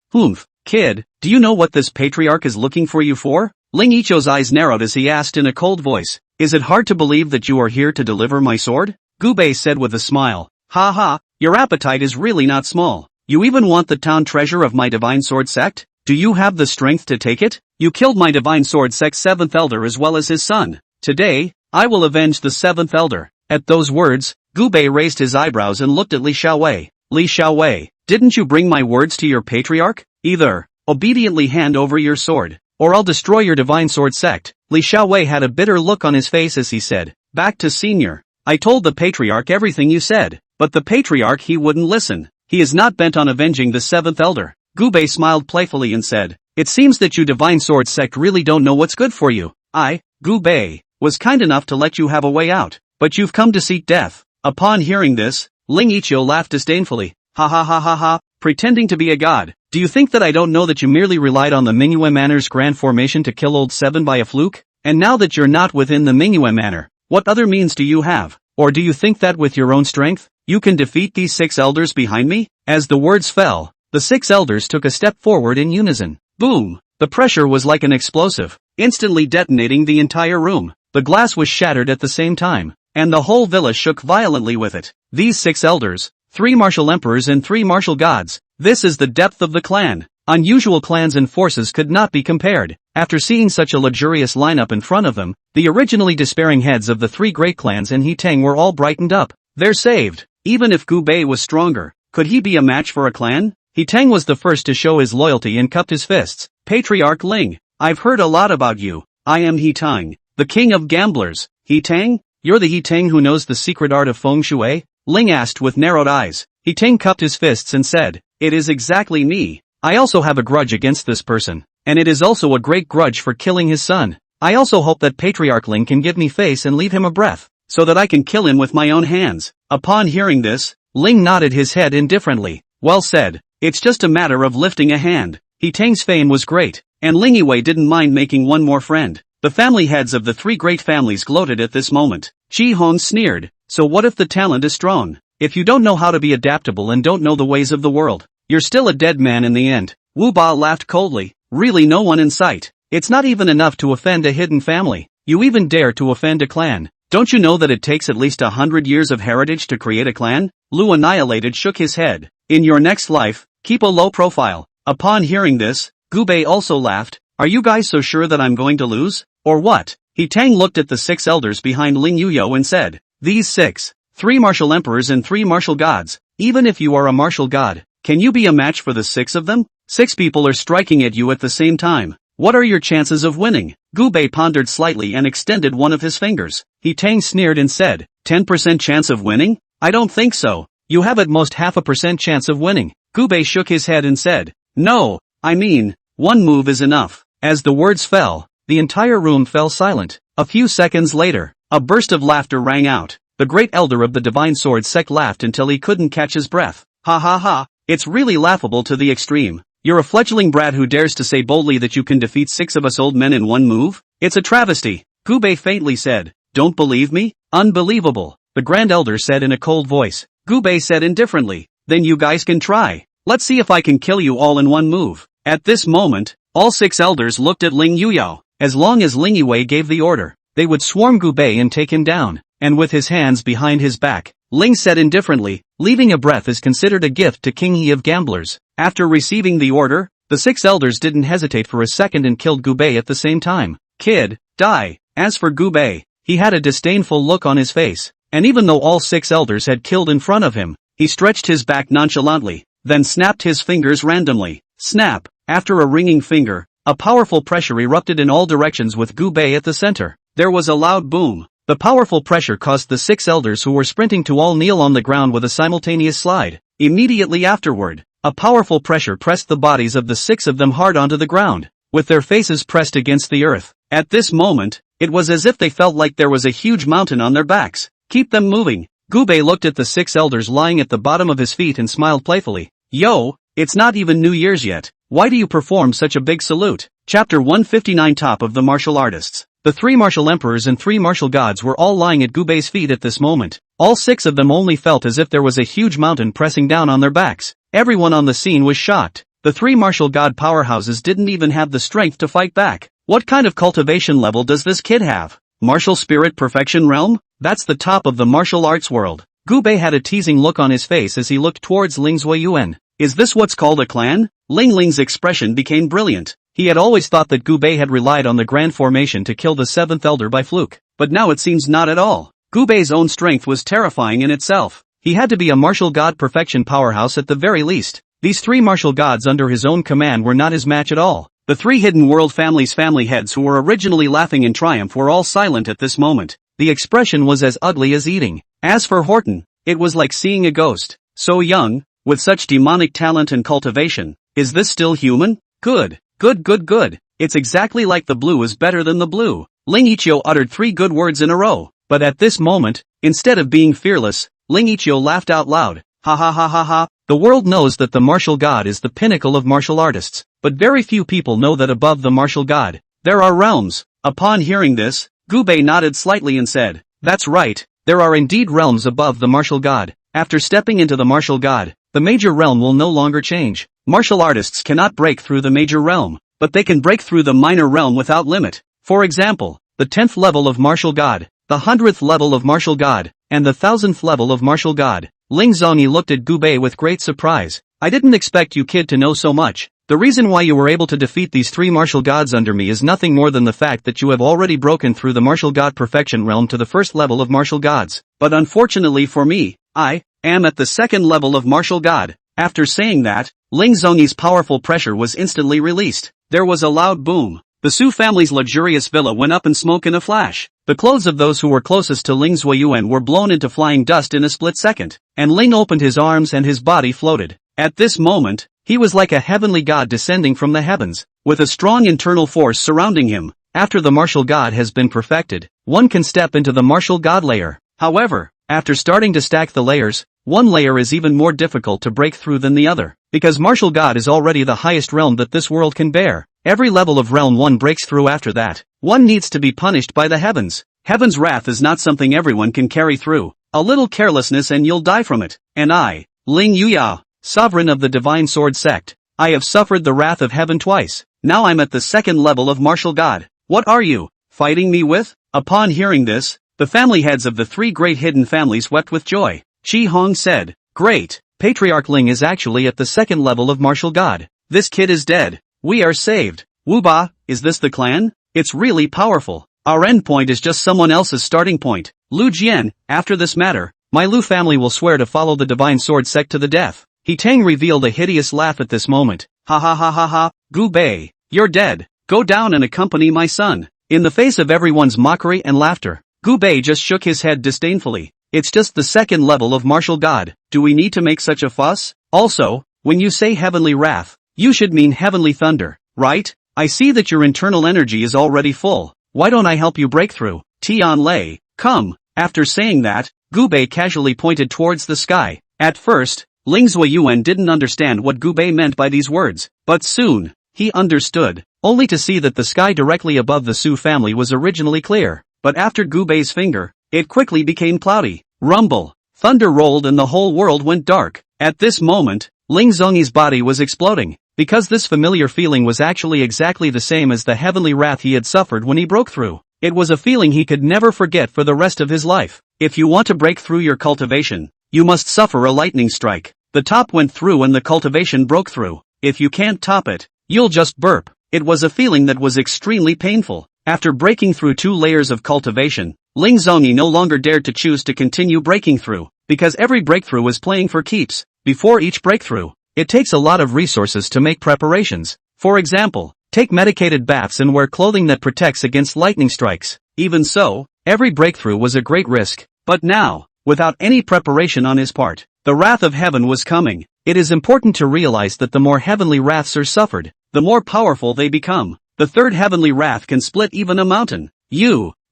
Speaker 1: Kid, do you know what this patriarch is looking for you for? Ling Yichou's eyes narrowed as he asked in a cold voice. Is it hard to believe that you are here to deliver my sword? Gubei said with a smile. Ha ha, your appetite is really not small. You even want the town treasure of my divine sword sect? Do you have the strength to take it? You killed my divine sword sect's 7th elder as well as his son. Today, I will avenge the 7th elder. At those words, Gubei raised his eyebrows and looked at Li Xiaowei. Li Xiaowei, didn't you bring my words to your patriarch? Either obediently hand over your sword, or I'll destroy your divine sword sect. Li Xiaowei had a bitter look on his face as he said, back to senior. I told the patriarch everything you said, but the patriarch he wouldn't listen. He is not bent on avenging the 7th elder. Gubei smiled playfully and said, it seems that you divine sword sect really don't know what's good for you. I, Gubei, was kind enough to let you have a way out, but you've come to seek death. Upon hearing this, Ling Yichou laughed disdainfully. Ha ha ha ha ha, pretending to be a god. Do you think that I don't know that you merely relied on the Manhwa Manor's grand formation to kill old Seven by a fluke? And now that you're not within the Manhwa Manor, what other means do you have? Or do you think that with your own strength, you can defeat these 6 elders behind me? As the words fell, the 6 elders took a step forward in unison. Boom! The pressure was like an explosive, instantly detonating the entire room. The glass was shattered at the same time, and the whole villa shook violently with it. These 6 elders, 3 martial emperors and 3 martial gods. This is the depth of the clan. Unusual clans and forces could not be compared. After seeing such a luxurious lineup in front of them, the originally despairing heads of the 3 great clans in He-Tang were all brightened up. They're saved. Even if Gubei was stronger, could he be a match for a clan? He-Tang was the first to show his loyalty and cupped his fists. Patriarch Ling, I've heard a lot about you. I am He-Tang, the king of gamblers. He-Tang? You're the He-Tang who knows the secret art of feng shui? Ling asked with narrowed eyes. He-Tang cupped his fists and said, it is exactly me. I also have a grudge against this person, and it is also a great grudge for killing his son. I also hope that Patriarch Ling can give me face and leave him a breath, so that I can kill him with my own hands. Upon hearing this, Ling nodded his head indifferently. Well said. It's just a matter of lifting a hand. He-Tang's fame was great, and Ling Yiwei didn't mind making one more friend. The family heads of the 3 great families gloated at this moment. Chi Hong sneered, so what if the talent is strong? If you don't know how to be adaptable and don't know the ways of the world, you're still a dead man in the end. Wu Ba laughed coldly. Really no one in sight. It's not even enough to offend a hidden family. You even dare to offend a clan. Don't you know that it takes at least 100 years of heritage to create a clan? Lu Annihilated shook his head. In your next life, keep a low profile. Upon hearing this, Gubei also laughed. Are you guys so sure that I'm going to lose? Or what? He-Tang looked at the 6 elders behind Ling Yuyo and said, these 6, 3 martial emperors and 3 martial gods. Even if you are a martial god, can you be a match for the 6 of them? 6 people are striking at you at the same time. What are your chances of winning? Gubei pondered slightly and extended one of his fingers. He-Tang sneered and said, 10% chance of winning? I don't think so. You have at most 0.5% chance of winning. Gubei shook his head and said, no, I mean, one move is enough. As the words fell, the entire room fell silent. A few seconds later, a burst of laughter rang out. The great elder of the divine sword sect laughed until he couldn't catch his breath. Ha ha ha, it's really laughable to the extreme. You're a fledgling brat who dares to say boldly that you can defeat 6 of us old men in one move? It's a travesty. Gubei faintly said, don't believe me? Unbelievable. The grand elder said in a cold voice. Gubei said indifferently, then you guys can try. Let's see if I can kill you all in one move. At this moment, all 6 elders looked at Ling Yuyo. As long as Ling Yiwei gave the order, they would swarm Gubei and take him down. And with his hands behind his back, Ling said indifferently, leaving a breath is considered a gift to King He of gamblers. After receiving the order, the 6 elders didn't hesitate for a second and killed Gubei at the same time. Kid, die. As for Gubei, he had a disdainful look on his face, and even though all 6 elders had killed in front of him, he stretched his back nonchalantly, then snapped his fingers randomly. Snap! After a ringing finger, a powerful pressure erupted in all directions with Gubei at the center. There was a loud boom. The powerful pressure caused the 6 elders who were sprinting to all kneel on the ground with a simultaneous slide. Immediately afterward, a powerful pressure pressed the bodies of the 6 of them hard onto the ground, with their faces pressed against the earth. At this moment, it was as if they felt like there was a huge mountain on their backs. Keep them moving. Gubei looked at the 6 elders lying at the bottom of his feet and smiled playfully. Yo, it's not even New Year's yet. Why do you perform such a big salute? Chapter 159 Top of the Martial Artists. The 3 martial emperors and 3 martial gods were all lying at Gubei's feet at this moment. All 6 of them only felt as if there was a huge mountain pressing down on their backs. Everyone on the scene was shocked. The 3 martial god powerhouses didn't even have the strength to fight back. What kind of cultivation level does this kid have? Martial spirit perfection realm? That's the top of the martial arts world. Gubei had a teasing look on his face as he looked towards Ling Zuiyuan. Is this what's called a clan? Ling Ling's expression became brilliant. He had always thought that Gubei had relied on the grand formation to kill the 7th elder by fluke. But now it seems not at all. Gubei's own strength was terrifying in itself. He had to be a martial god perfection powerhouse at the very least. These 3 martial gods under his own command were not his match at all. The 3 hidden world families' family heads who were originally laughing in triumph were all silent at this moment. The expression was as ugly as eating. As for Horton, it was like seeing a ghost. So young, with such demonic talent and cultivation. Is this still human? Good. Good. It's exactly like the blue is better than the blue. Ling Ichio uttered 3 good words in a row. But at this moment, instead of being fearless, Ling Ichio laughed out loud. Ha ha ha ha ha. The world knows that the martial god is the pinnacle of martial artists, but very few people know that above the martial god, there are realms. Upon hearing this, Gubei nodded slightly and said, that's right, there are indeed realms above the martial god. After stepping into the martial god, the major realm will no longer change. Martial artists cannot break through the major realm, but they can break through the minor realm without limit. For example, the 10th level of martial god, the 100th level of martial god, and the 1000th level of martial god. Ling Zongyi looked at Gubei with great surprise. I didn't expect you kid to know so much. The reason why you were able to defeat these 3 martial gods under me is nothing more than the fact that you have already broken through the martial god perfection realm to the 1st level of martial gods. But unfortunately for me, I am at the 2nd level of martial god. After saying that, Ling Zongyi's powerful pressure was instantly released. There was a loud boom. The Su family's luxurious villa went up in smoke in a flash. The clothes of those who were closest to Ling Zuiyuan were blown into flying dust in a split second, and Ling opened his arms and his body floated. At this moment, he was like a heavenly god descending from the heavens, with a strong internal force surrounding him. After the martial god has been perfected, one can step into the martial god layer. However, after starting to stack the layers, one layer is even more difficult to break through than the other, because martial god is already the highest realm that this world can bear. Every level of realm one breaks through after that, one needs to be punished by the heavens. Heaven's wrath is not something everyone can carry through. A little carelessness and you'll die from it. And I, Ling Yuya, sovereign of the divine sword sect, I have suffered the wrath of heaven twice. Now I'm at the 2nd level of martial god. What are you fighting me with? Upon hearing this, the family heads of the 3 great hidden families wept with joy. Chi Hong said, great, Patriarch Ling is actually at the 2nd level of martial god. This kid is dead. We are saved. Wuba, is this the clan? It's really powerful. Our endpoint is just someone else's starting point. Lu Jian, after this matter, my Lu family will swear to follow the divine sword sect to the death. He Tang revealed a hideous laugh at this moment. Ha ha ha ha ha, Gubei, you're dead. Go down and accompany my son. In the face of everyone's mockery and laughter, Gubei just shook his head disdainfully. It's just the 2nd level of martial god. Do we need to make such a fuss? Also, when you say heavenly wrath, you should mean heavenly thunder, right? I see that your internal energy is already full. Why don't I help you break through? Tian Lei, come. After saying that, Gubei casually pointed towards the sky. At first, Ling Zuiyuan didn't understand what Gubei meant by these words, but soon, he understood, only to see that the sky directly above the Su family was originally clear, but after Gubei's finger, it quickly became cloudy. Rumble, thunder rolled and the whole world went dark. At this moment, Ling Zongyi's body was exploding, because this familiar feeling was actually exactly the same as the heavenly wrath he had suffered when he broke through. It was a feeling he could never forget for the rest of his life. If you want to break through your cultivation, you must suffer a lightning strike. The top went through and the cultivation broke through. If you can't top it, you'll just burp. It was a feeling that was extremely painful. After breaking through 2 layers of cultivation, Ling Zongyi no longer dared to choose to continue breaking through, because every breakthrough was playing for keeps. Before each breakthrough, it takes a lot of resources to make preparations. For example, take medicated baths and wear clothing that protects against lightning strikes. Even so, every breakthrough was a great risk. But now, without any preparation on his part, the wrath of heaven was coming. It is important to realize that the more heavenly wraths are suffered, the more powerful they become. The 3rd heavenly wrath can split even a mountain.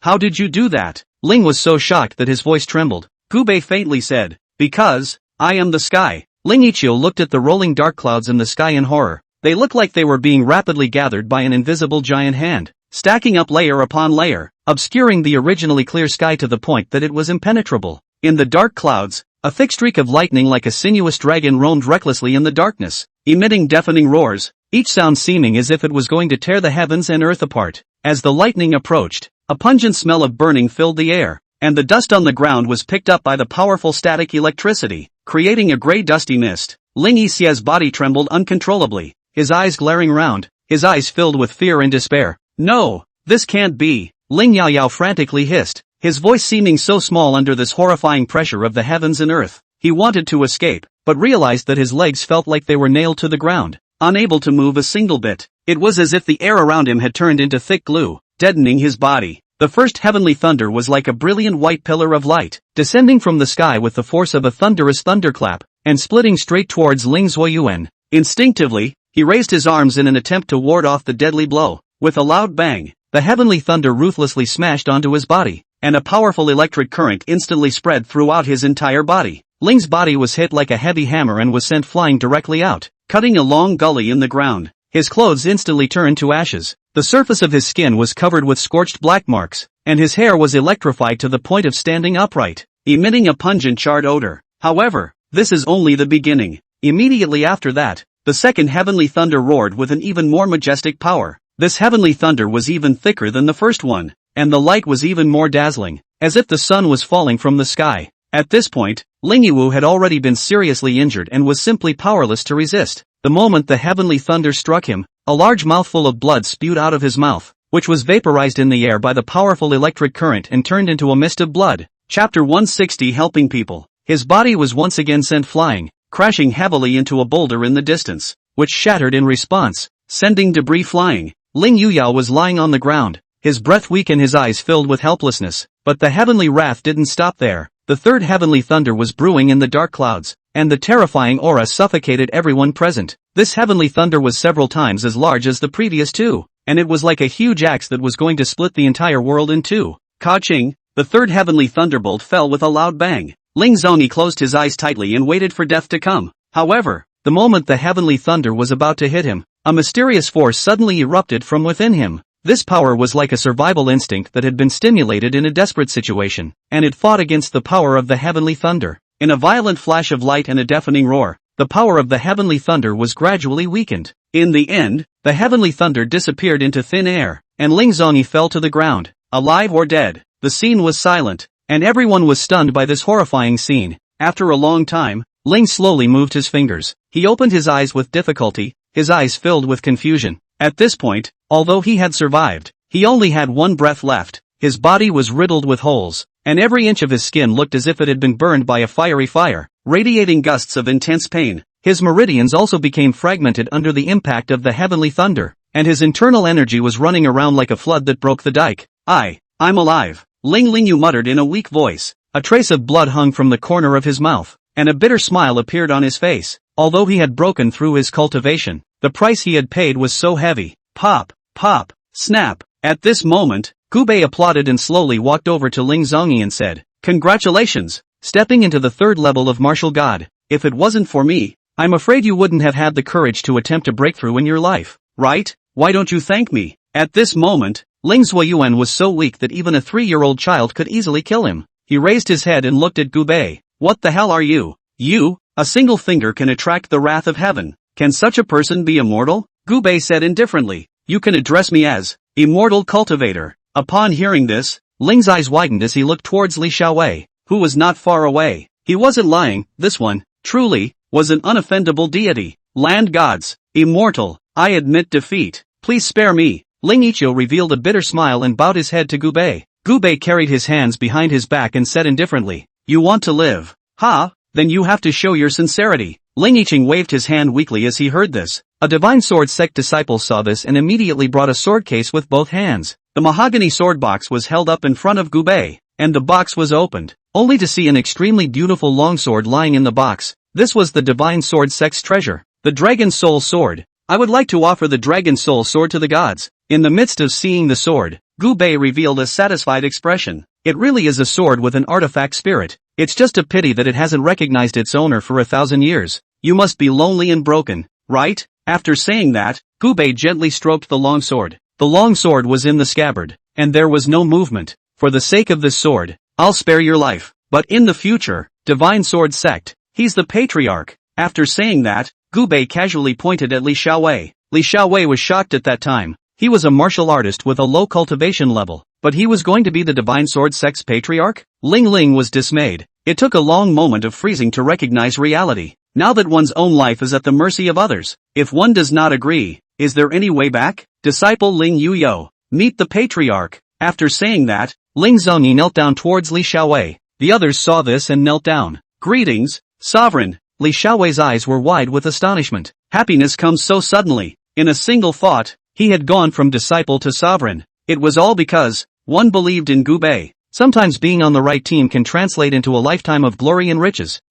Speaker 1: How did you do that? Ling was so shocked that his voice trembled. Gubei faintly said. Because, I am the sky. Ling Yiqiu looked at the rolling dark clouds in the sky in horror. They looked like they were being rapidly gathered by an invisible giant hand, stacking up layer upon layer, obscuring the originally clear sky to the point that it was impenetrable. In the dark clouds, a thick streak of lightning like a sinuous dragon roamed recklessly in the darkness, emitting deafening roars, each sound seeming as if it was going to tear the heavens and earth apart. As the lightning approached, a pungent smell of burning filled the air, and the dust on the ground was picked up by the powerful static electricity, creating a gray dusty mist. Ling Yixia's body trembled uncontrollably, his eyes glaring round, his eyes filled with fear and despair. No, this can't be, Ling Yaoyao frantically hissed, his voice seeming so small under this horrifying pressure of the heavens and earth. He wanted to escape, but realized that his legs felt like they were nailed to the ground, unable to move a single bit. It was as if the air around him had turned into thick glue, deadening his body. The first heavenly thunder was like a brilliant white pillar of light, descending from the sky with the force of a thunderous thunderclap, and splitting straight towards Ling Zuoyuan. Instinctively, he raised his arms in an attempt to ward off the deadly blow. With a loud bang, the heavenly thunder ruthlessly smashed onto his body, and a powerful electric current instantly spread throughout his entire body. Ling's body was hit like a heavy hammer and was sent flying directly out, cutting a long gully in the ground. His clothes instantly turned to ashes, the surface of his skin was covered with scorched black marks, and his hair was electrified to the point of standing upright, emitting a pungent charred odor. However, this is only the beginning. Immediately after that, the second heavenly thunder roared with an even more majestic power. This heavenly thunder was even thicker than the first one, and the light was even more dazzling, as if the sun was falling from the sky. At this point, Ling Yiwu had already been seriously injured and was simply powerless to resist. The moment the heavenly thunder struck him, a large mouthful of blood spewed out of his mouth, which was vaporized in the air by the powerful electric current and turned into a mist of blood. Chapter 160 Helping People. His body was once again sent flying, crashing heavily into a boulder in the distance, which shattered in response, sending debris flying. Ling Yuyao was lying on the ground, his breath weak and his eyes filled with helplessness, but the heavenly wrath didn't stop there. The third heavenly thunder was brewing in the dark clouds, and the terrifying aura suffocated everyone present. This heavenly thunder was several times as large as the previous two, and it was like a huge axe that was going to split the entire world in two. Ka-ching, the third heavenly thunderbolt fell with a loud bang. Ling Zongyi closed his eyes tightly and waited for death to come. However, the moment the heavenly thunder was about to hit him, a mysterious force suddenly erupted from within him. This power was like a survival instinct that had been stimulated in a desperate situation, and it fought against the power of the heavenly thunder. In a violent flash of light and a deafening roar, the power of the heavenly thunder was gradually weakened. In the end, the heavenly thunder disappeared into thin air, and Ling Zongyi fell to the ground, alive or dead. The scene was silent, and everyone was stunned by this horrifying scene. After a long time, Ling slowly moved his fingers. He opened his eyes with difficulty, his eyes filled with confusion. At this point, although he had survived, he only had one breath left. His body was riddled with holes, and every inch of his skin looked as if it had been burned by a fiery fire, radiating gusts of intense pain. His meridians also became fragmented under the impact of the heavenly thunder, and his internal energy was running around like a flood that broke the dike. I'm alive, Ling Lingyu muttered in a weak voice. A trace of blood hung from the corner of his mouth, and a bitter smile appeared on his face. Although he had broken through his cultivation, the price he had paid was so heavy. Pop, pop, snap. At this moment, Gubei applauded and slowly walked over to Ling Zongyi and said, "Congratulations, stepping into the third level of martial god. If it wasn't for me, I'm afraid you wouldn't have had the courage to attempt a breakthrough in your life, right? Why don't you thank me?" At this moment, Ling Zuoyuan was so weak that even a 3-year-old child could easily kill him. He raised his head and looked at Gubei. "What the hell are you? You? A single finger can attract the wrath of heaven. Can such a person be immortal?" Gubei said indifferently. "You can address me as Immortal Cultivator." Upon hearing this, Ling's eyes widened as he looked towards Li Xiaowei, who was not far away. He wasn't lying, this one, truly, was an unoffendable deity. "Land gods, immortal, I admit defeat. Please spare me." Ling Yiqiu revealed a bitter smile and bowed his head to Gubei. Gubei carried his hands behind his back and said indifferently, "You want to live? Ha? Then you have to show your sincerity." Ling Yiqing waved his hand weakly as he heard this. A divine sword sect disciple saw this and immediately brought a sword case with both hands. The mahogany sword box was held up in front of Gubei, and the box was opened, only to see an extremely beautiful longsword lying in the box. This was the divine sword sect's treasure, the Dragon Soul Sword. "I would like to offer the Dragon Soul Sword to the gods." In the midst of seeing the sword, Gubei revealed a satisfied expression. "It really is a sword with an artifact spirit. It's just a pity that it hasn't recognized its owner for 1,000 years. You must be lonely and broken, right? After saying that, Gubei gently stroked the long sword. The long sword was in the scabbard, and there was no movement. For the sake of this sword, I'll spare your life. But in the future, Divine Sword Sect, he's the patriarch. After saying that, Gubei casually pointed at Li Xiaowei. Li Xiaowei was shocked at that time. He was a martial artist with a low cultivation level, but he was going to be the Divine Sword Sect's patriarch? Ling Ling was dismayed. It took a long moment of freezing to recognize reality. Now that one's own life is at the mercy of others, if one does not agree, is there any way back? Disciple Ling Yuyo, meet the patriarch. After saying that, Ling Zhongyi knelt down towards Li Xiaowei. The others saw this and knelt down. Greetings, sovereign. Li Xiaowei's eyes were wide with astonishment. Happiness comes so suddenly. In a single thought, he had gone from disciple to sovereign. It was all because one believed in Gubei. Sometimes being on the right team can translate into a lifetime of glory and riches.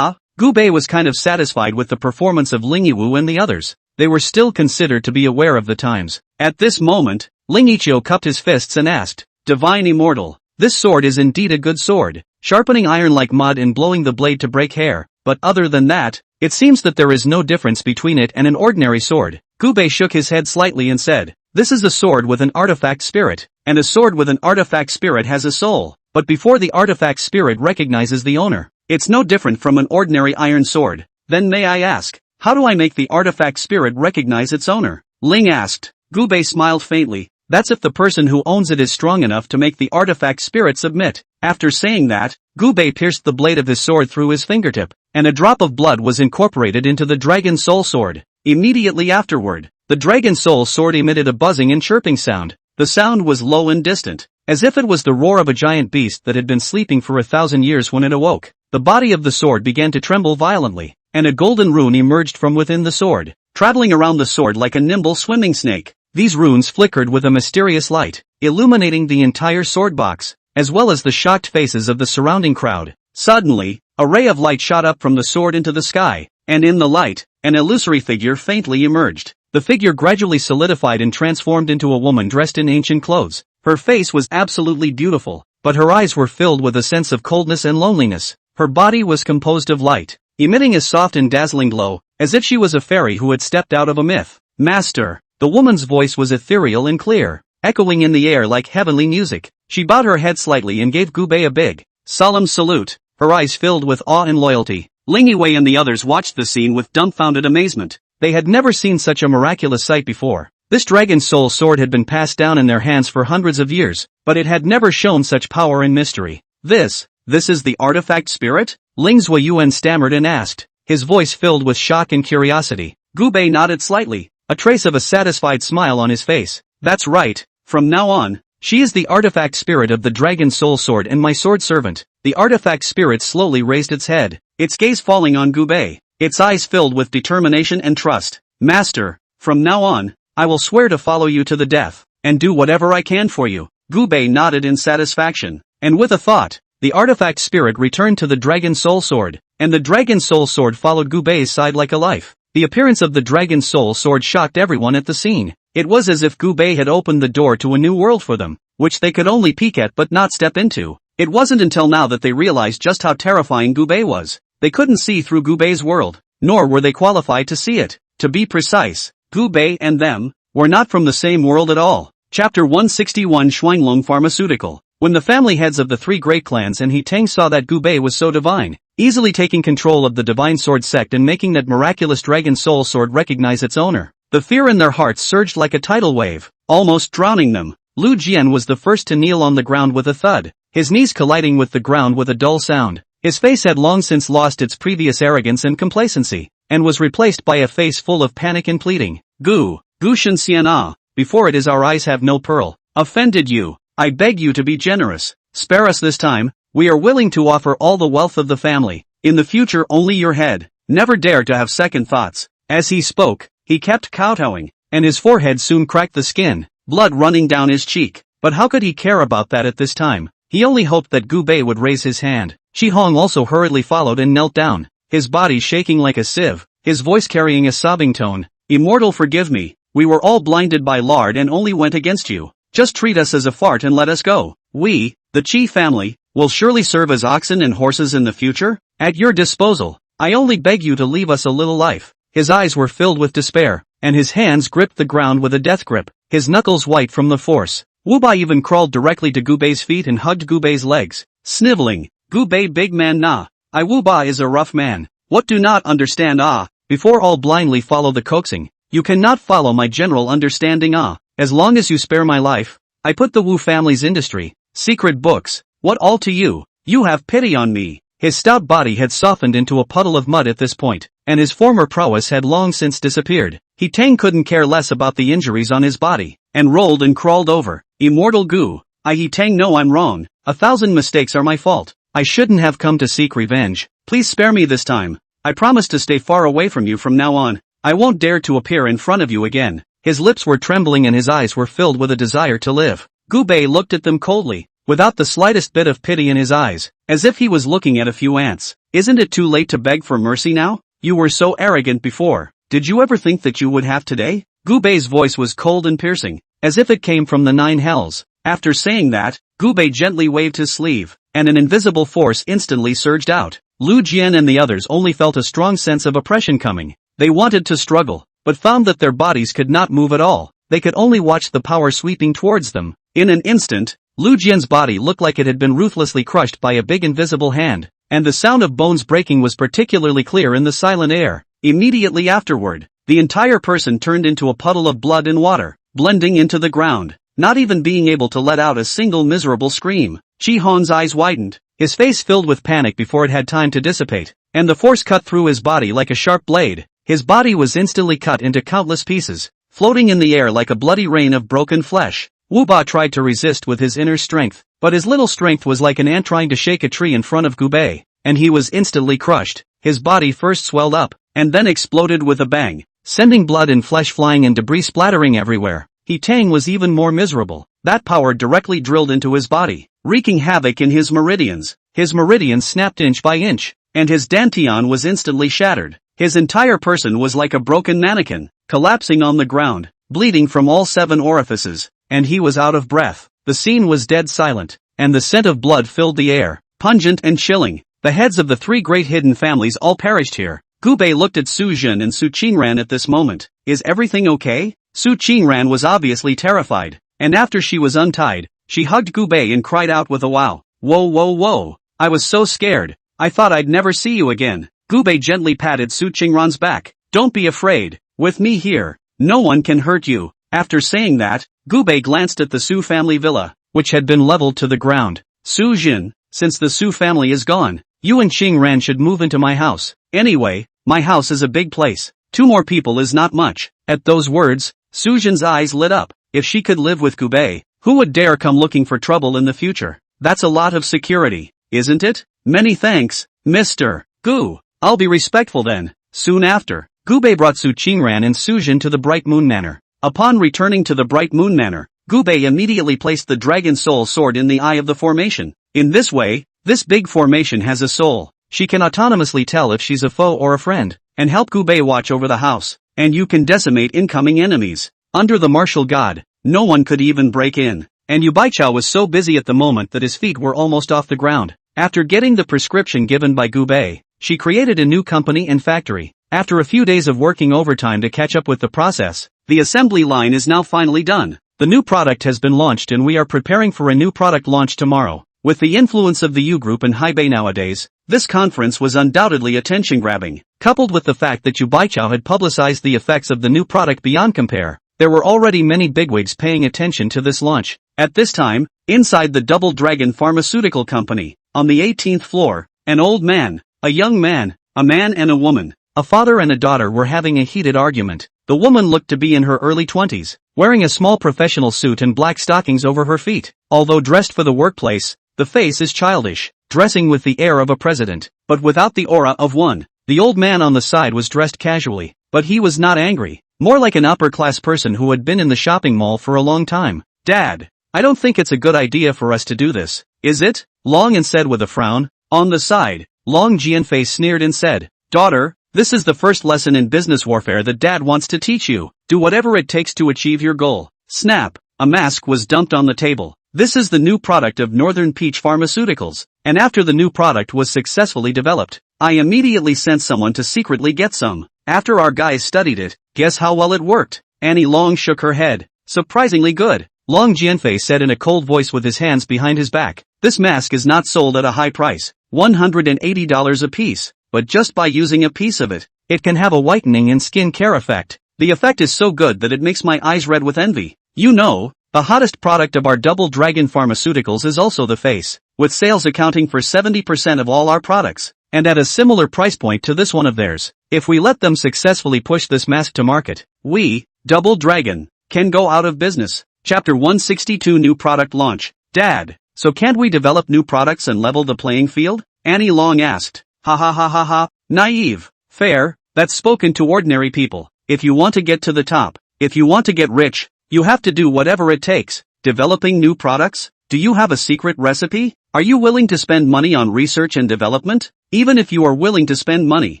Speaker 1: Gubei was kind of satisfied with the performance of Ling Yiwu and the others. They were still considered to be aware of the times. At this moment, Ling Yiqiu cupped his fists and asked, Divine Immortal, this sword is indeed a good sword, sharpening iron like mud and blowing the blade to break hair, but other than that, it seems that there is no difference between it and an ordinary sword. Gubei shook his head slightly and said, this is a sword with an artifact spirit, and a sword with an artifact spirit has a soul, but before the artifact spirit recognizes the owner, it's no different from an ordinary iron sword. Then may I ask, how do I make the artifact spirit recognize its owner? Ling asked. Gubei smiled faintly. That's if the person who owns it is strong enough to make the artifact spirit submit. After saying that, Gubei pierced the blade of his sword through his fingertip, and a drop of blood was incorporated into the Dragon Soul Sword. Immediately afterward, the Dragon Soul Sword emitted a buzzing and chirping sound. The sound was low and distant, as if it was the roar of a giant beast that had been sleeping for 1,000 years when it awoke. The body of the sword began to tremble violently, and a golden rune emerged from within the sword, traveling around the sword like a nimble swimming snake. These runes flickered with a mysterious light, illuminating the entire sword box, as well as the shocked faces of the surrounding crowd. Suddenly, a ray of light shot up from the sword into the sky, and in the light, an illusory figure faintly emerged. The figure gradually solidified and transformed into a woman dressed in ancient clothes. Her face was absolutely beautiful, but her eyes were filled with a sense of coldness and loneliness. Her body was composed of light, emitting a soft and dazzling glow, as if she was a fairy who had stepped out of a myth. Master. The woman's voice was ethereal and clear, echoing in the air like heavenly music. She bowed her head slightly and gave Gubei a big, solemn salute, her eyes filled with awe and loyalty. Ling Yiwei and the others watched the scene with dumbfounded amazement. They had never seen such a miraculous sight before. This Dragon Soul Sword had been passed down in their hands for hundreds of years, but it had never shown such power and mystery. This is the artifact spirit? Ling Zuoyuan stammered and asked, his voice filled with shock and curiosity. Gubei nodded slightly, a trace of a satisfied smile on his face. That's right, from now on, she is the artifact spirit of the Dragon Soul Sword and my sword servant. The artifact spirit slowly raised its head, its gaze falling on Gubei, its eyes filled with determination and trust. Master, from now on, I will swear to follow you to the death, and do whatever I can for you. Gubei nodded in satisfaction, and with a thought, the artifact spirit returned to the Dragon Soul Sword, and the Dragon Soul Sword followed Gubei's side like a life. The appearance of the Dragon Soul Sword shocked everyone at the scene. It was as if Gubei had opened the door to a new world for them, which they could only peek at but not step into. It wasn't until now that they realized just how terrifying Gubei was. They couldn't see through Gubei's world, nor were they qualified to see it. To be precise, Gubei and them were not from the same world at all. Chapter 161 Shuanglong Pharmaceutical. When the family heads of the three great clans and He Tang saw that Gubei was so divine, easily taking control of the Divine Sword Sect and making that miraculous Dragon Soul Sword recognize its owner, the fear in their hearts surged like a tidal wave, almost drowning them. Lu Jian was the first to kneel on the ground with a thud, his knees colliding with the ground with a dull sound. His face had long since lost its previous arrogance and complacency, and was replaced by a face full of panic and pleading. Gu Shen Xian, before it is our eyes have no pearl. Offended you. I beg you to be generous. Spare us this time. We are willing to offer all the wealth of the family. In the future only your head. Never dare to have second thoughts. As he spoke, he kept kowtowing, and his forehead soon cracked the skin, blood running down his cheek. But how could he care about that at this time? He only hoped that Gubei would raise his hand. Shi Hong also hurriedly followed and knelt down, his body shaking like a sieve, his voice carrying a sobbing tone. Immortal, forgive me. We were all blinded by lard and only went against you. Just treat us as a fart and let us go. We, the Qi family, will surely serve as oxen and horses in the future? At your disposal. I only beg you to leave us a little life. His eyes were filled with despair, and his hands gripped the ground with a death grip, his knuckles white from the force. Wubai even crawled directly to Gubei's feet and hugged Gubei's legs, sniveling, "Gubei big man nah. I Wubai is a rough man. What do not understand ah? Before all blindly follow the coaxing. You cannot follow my general understanding ah. As long as you spare my life, I put the Wu family's industry, secret books, what all to you. You have pity on me." His stout body had softened into a puddle of mud at this point, and his former prowess had long since disappeared. He Tang couldn't care less about the injuries on his body, and rolled and crawled over. "Immortal Gu, He Tang know I'm wrong, 1,000 mistakes are my fault. I shouldn't have come to seek revenge. Please spare me this time. I promise to stay far away from you from now on. I won't dare to appear in front of you again." His lips were trembling and his eyes were filled with a desire to live. Gubei looked at them coldly, without the slightest bit of pity in his eyes, as if he was looking at a few ants. "Isn't it too late to beg for mercy now? You were so arrogant before. Did you ever think that you would have today?" Gubei's voice was cold and piercing, as if it came from the 9 hells. After saying that, Gubei gently waved his sleeve, and an invisible force instantly surged out. Lu Jian and the others only felt a strong sense of oppression coming. They wanted to struggle, but found that their bodies could not move at all. They could only watch the power sweeping towards them. In an instant, Lu Jian's body looked like it had been ruthlessly crushed by a big invisible hand, and the sound of bones breaking was particularly clear in the silent air. Immediately afterward, the entire person turned into a puddle of blood and water, blending into the ground, not even being able to let out a single miserable scream. Chi Hon's eyes widened, his face filled with panic before it had time to dissipate, and the force cut through his body like a sharp blade. His body was instantly cut into countless pieces, floating in the air like a bloody rain of broken flesh. Wu Ba tried to resist with his inner strength, but his little strength was like an ant trying to shake a tree in front of Gubei, and he was instantly crushed. His body first swelled up, and then exploded with a bang, sending blood and flesh flying and debris splattering everywhere. He Tang was even more miserable. That power directly drilled into his body, wreaking havoc in his meridians. His meridians snapped inch by inch, and his dantian was instantly shattered. His entire person was like a broken mannequin, collapsing on the ground, bleeding from all 7 orifices, and he was out of breath. The scene was dead silent, and the scent of blood filled the air, pungent and chilling. The heads of the 3 great hidden families all perished here. Gubei looked at Su Jin and Su Qingran at this moment. "Is everything okay?" Su Qingran was obviously terrified, and after she was untied, she hugged Gubei and cried out with a wow. "Whoa whoa whoa, I was so scared, I thought I'd never see you again." Gubei gently patted Su Qingran's back. "Don't be afraid, with me here, no one can hurt you." After saying that, Gubei glanced at the Su family villa, which had been leveled to the ground. "Su Jin, since the Su family is gone, you and Qingran should move into my house. Anyway, my house is a big place. 2 more people is not much." At those words, Su Jin's eyes lit up. If she could live with Gubei, who would dare come looking for trouble in the future? That's a lot of security, isn't it? "Many thanks, Mr. Gu. I'll be respectful then." Soon after, Gubei brought Su Qingran and Su Jin to the Bright Moon Manor. Upon returning to the Bright Moon Manor, Gubei immediately placed the Dragon Soul Sword in the eye of the formation. In this way, this big formation has a soul. She can autonomously tell if she's a foe or a friend, and help Gubei watch over the house, and you can decimate incoming enemies. Under the martial god, no one could even break in, and Yu Baichao was so busy at the moment that his feet were almost off the ground. After getting the prescription given by Gubei, she created a new company and factory. After a few days of working overtime to catch up with the process, the assembly line is now finally done. The new product has been launched and we are preparing for a new product launch tomorrow. With the influence of the U Group and Haibei nowadays, this conference was undoubtedly attention-grabbing. Coupled with the fact that Yu Baichao had publicized the effects of the new product beyond compare, there were already many bigwigs paying attention to this launch. At this time, inside the Double Dragon Pharmaceutical Company, on the 18th floor, an old man, a young man, a man and a woman, a father and a daughter were having a heated argument. The woman looked to be in her early 20s, wearing a small professional suit and black stockings over her feet. Although dressed for the workplace, the face is childish, dressing with the air of a president, but without the aura of one. The old man on the side was dressed casually, but he was not angry, more like an upper-class person who had been in the shopping mall for a long time. "Dad, I don't think it's a good idea for us to do this, is it?" Long An said with a frown. On the side, Long Jianfei sneered and said, "Daughter, this is the first lesson in business warfare that Dad wants to teach you. Do whatever it takes to achieve your goal." Snap! A mask was dumped on the table. This is the new product of Northern Peach Pharmaceuticals, and after the new product was successfully developed, I immediately sent someone to secretly get some. After our guys studied it, guess how well it worked? Annie Long shook her head. Surprisingly good. Long Jianfei said in a cold voice with his hands behind his back. This mask is not sold at a high price, $180 a piece, but just by using a piece of it, it can have a whitening and skin care effect. The effect is so good that it makes my eyes red with envy. You know, the hottest product of our Double Dragon Pharmaceuticals is also the face, with sales accounting for 70% of all our products, and at a similar price point to this one of theirs. If we let them successfully push this mask to market, we, Double Dragon, can go out of business. Chapter 162 New Product Launch. Dad, so can't we develop new products and level the playing field? Annie Long asked. Ha ha ha ha ha, naive. Fair, that's spoken to ordinary people. If you want to get to the top, if you want to get rich, you have to do whatever it takes. Developing new products? Do you have a secret recipe? Are you willing to spend money on research and development? Even if you are willing to spend money,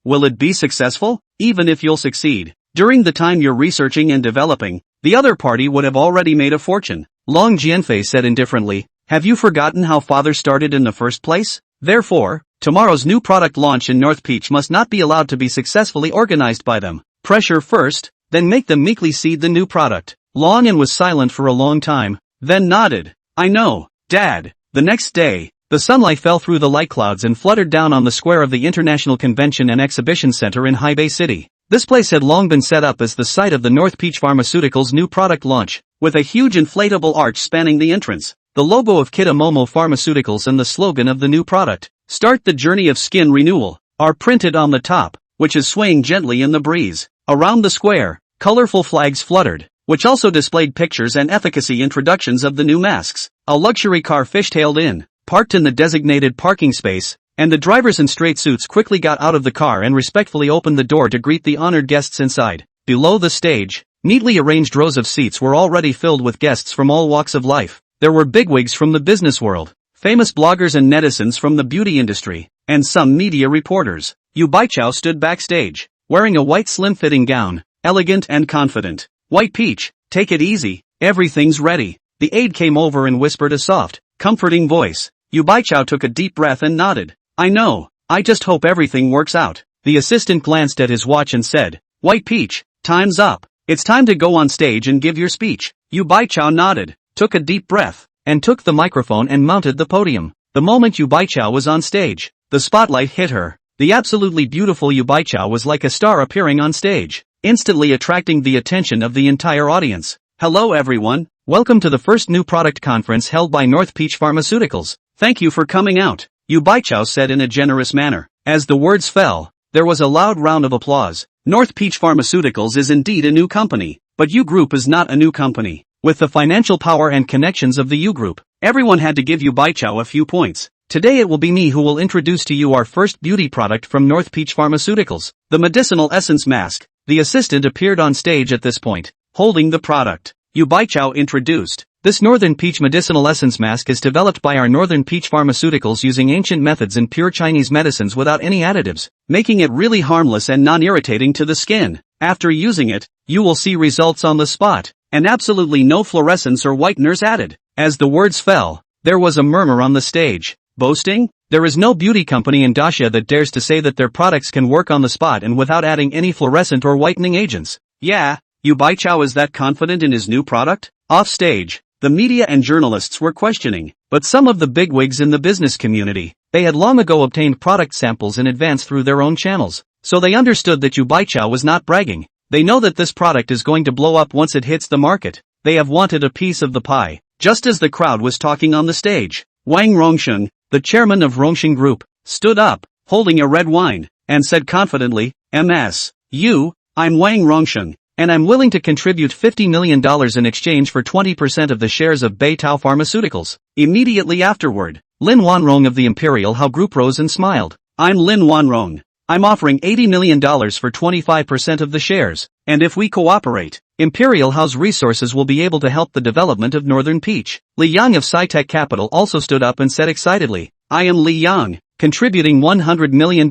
Speaker 1: will it be successful? Even if you'll succeed, during the time you're researching and developing, the other party would have already made a fortune. Long Jianfei said indifferently, have you forgotten how father started in the first place? Therefore, tomorrow's new product launch in North Peach must not be allowed to be successfully organized by them. Pressure first, then make them meekly seed the new product. Long An was silent for a long time, then nodded. I know, Dad. The next day, the sunlight fell through the light clouds and fluttered down on the square of the International Convention and Exhibition Center in Hebei City. This place had long been set up as the site of the North Peach Pharmaceuticals' new product launch, with a huge inflatable arch spanning the entrance, the logo of Kitamomo Pharmaceuticals and the slogan of the new product, Start the Journey of Skin Renewal, are printed on the top, which is swaying gently in the breeze. Around the square, colorful flags fluttered, which also displayed pictures and efficacy introductions of the new masks. A luxury car fishtailed in, parked in the designated parking space, and the drivers in straight suits quickly got out of the car and respectfully opened the door to greet the honored guests inside. Below the stage, neatly arranged rows of seats were already filled with guests from all walks of life. There were bigwigs from the business world, famous bloggers and netizens from the beauty industry, and some media reporters. Yu Baichao stood backstage, wearing a white slim-fitting gown, elegant and confident. White Peach, take it easy, everything's ready. The aide came over and whispered a soft, comforting voice. Yu Baichao took a deep breath and nodded. I know, I just hope everything works out. The assistant glanced at his watch and said, White Peach, time's up. It's time to go on stage and give your speech. Yu Baichao nodded, took a deep breath, and took the microphone and mounted the podium. The moment Yu Baichao was on stage, the spotlight hit her. The absolutely beautiful Yu Baichao was like a star appearing on stage, instantly attracting the attention of the entire audience. Hello everyone, welcome to the first new product conference held by North Peach Pharmaceuticals. Thank you for coming out, Yu Baichao said in a generous manner. As the words fell, there was a loud round of applause. North Peach Pharmaceuticals is indeed a new company, but U Group is not a new company. With the financial power and connections of the U Group, everyone had to give Yu Baichao a few points. Today it will be me who will introduce to you our first beauty product from North Peach Pharmaceuticals, the medicinal essence mask. The assistant appeared on stage at this point, holding the product. Yu Baichao introduced. This Northern Peach Medicinal Essence Mask is developed by our Northern Peach Pharmaceuticals using ancient methods and pure Chinese medicines without any additives, making it really harmless and non-irritating to the skin. After using it, you will see results on the spot, and absolutely no fluorescence or whiteners added. As the words fell, there was a murmur on the stage. Boasting? There is no beauty company in Dacia that dares to say that their products can work on the spot and without adding any fluorescent or whitening agents. Yeah, Yu Baichao is that confident in his new product? Off stage, the media and journalists were questioning, but some of the bigwigs in the business community, they had long ago obtained product samples in advance through their own channels, so they understood that Yu Baichao was not bragging. They know that this product is going to blow up once it hits the market. They have wanted a piece of the pie. Just as the crowd was talking on the stage, Wang Rongsheng, the chairman of Rongsheng Group, stood up, holding a red wine, and said confidently, MS. I'm Wang Rongsheng, and I'm willing to contribute $50 million in exchange for 20% of the shares of Beitao Pharmaceuticals. Immediately afterward, Lin Wanrong of the Imperial Hao Group rose and smiled. I'm Lin Wanrong. I'm offering $80 million for 25% of the shares, and if we cooperate, Imperial Hao's resources will be able to help the development of Northern Peach. Li Yang of SciTech Capital also stood up and said excitedly, I am Li Yang, contributing $100 million,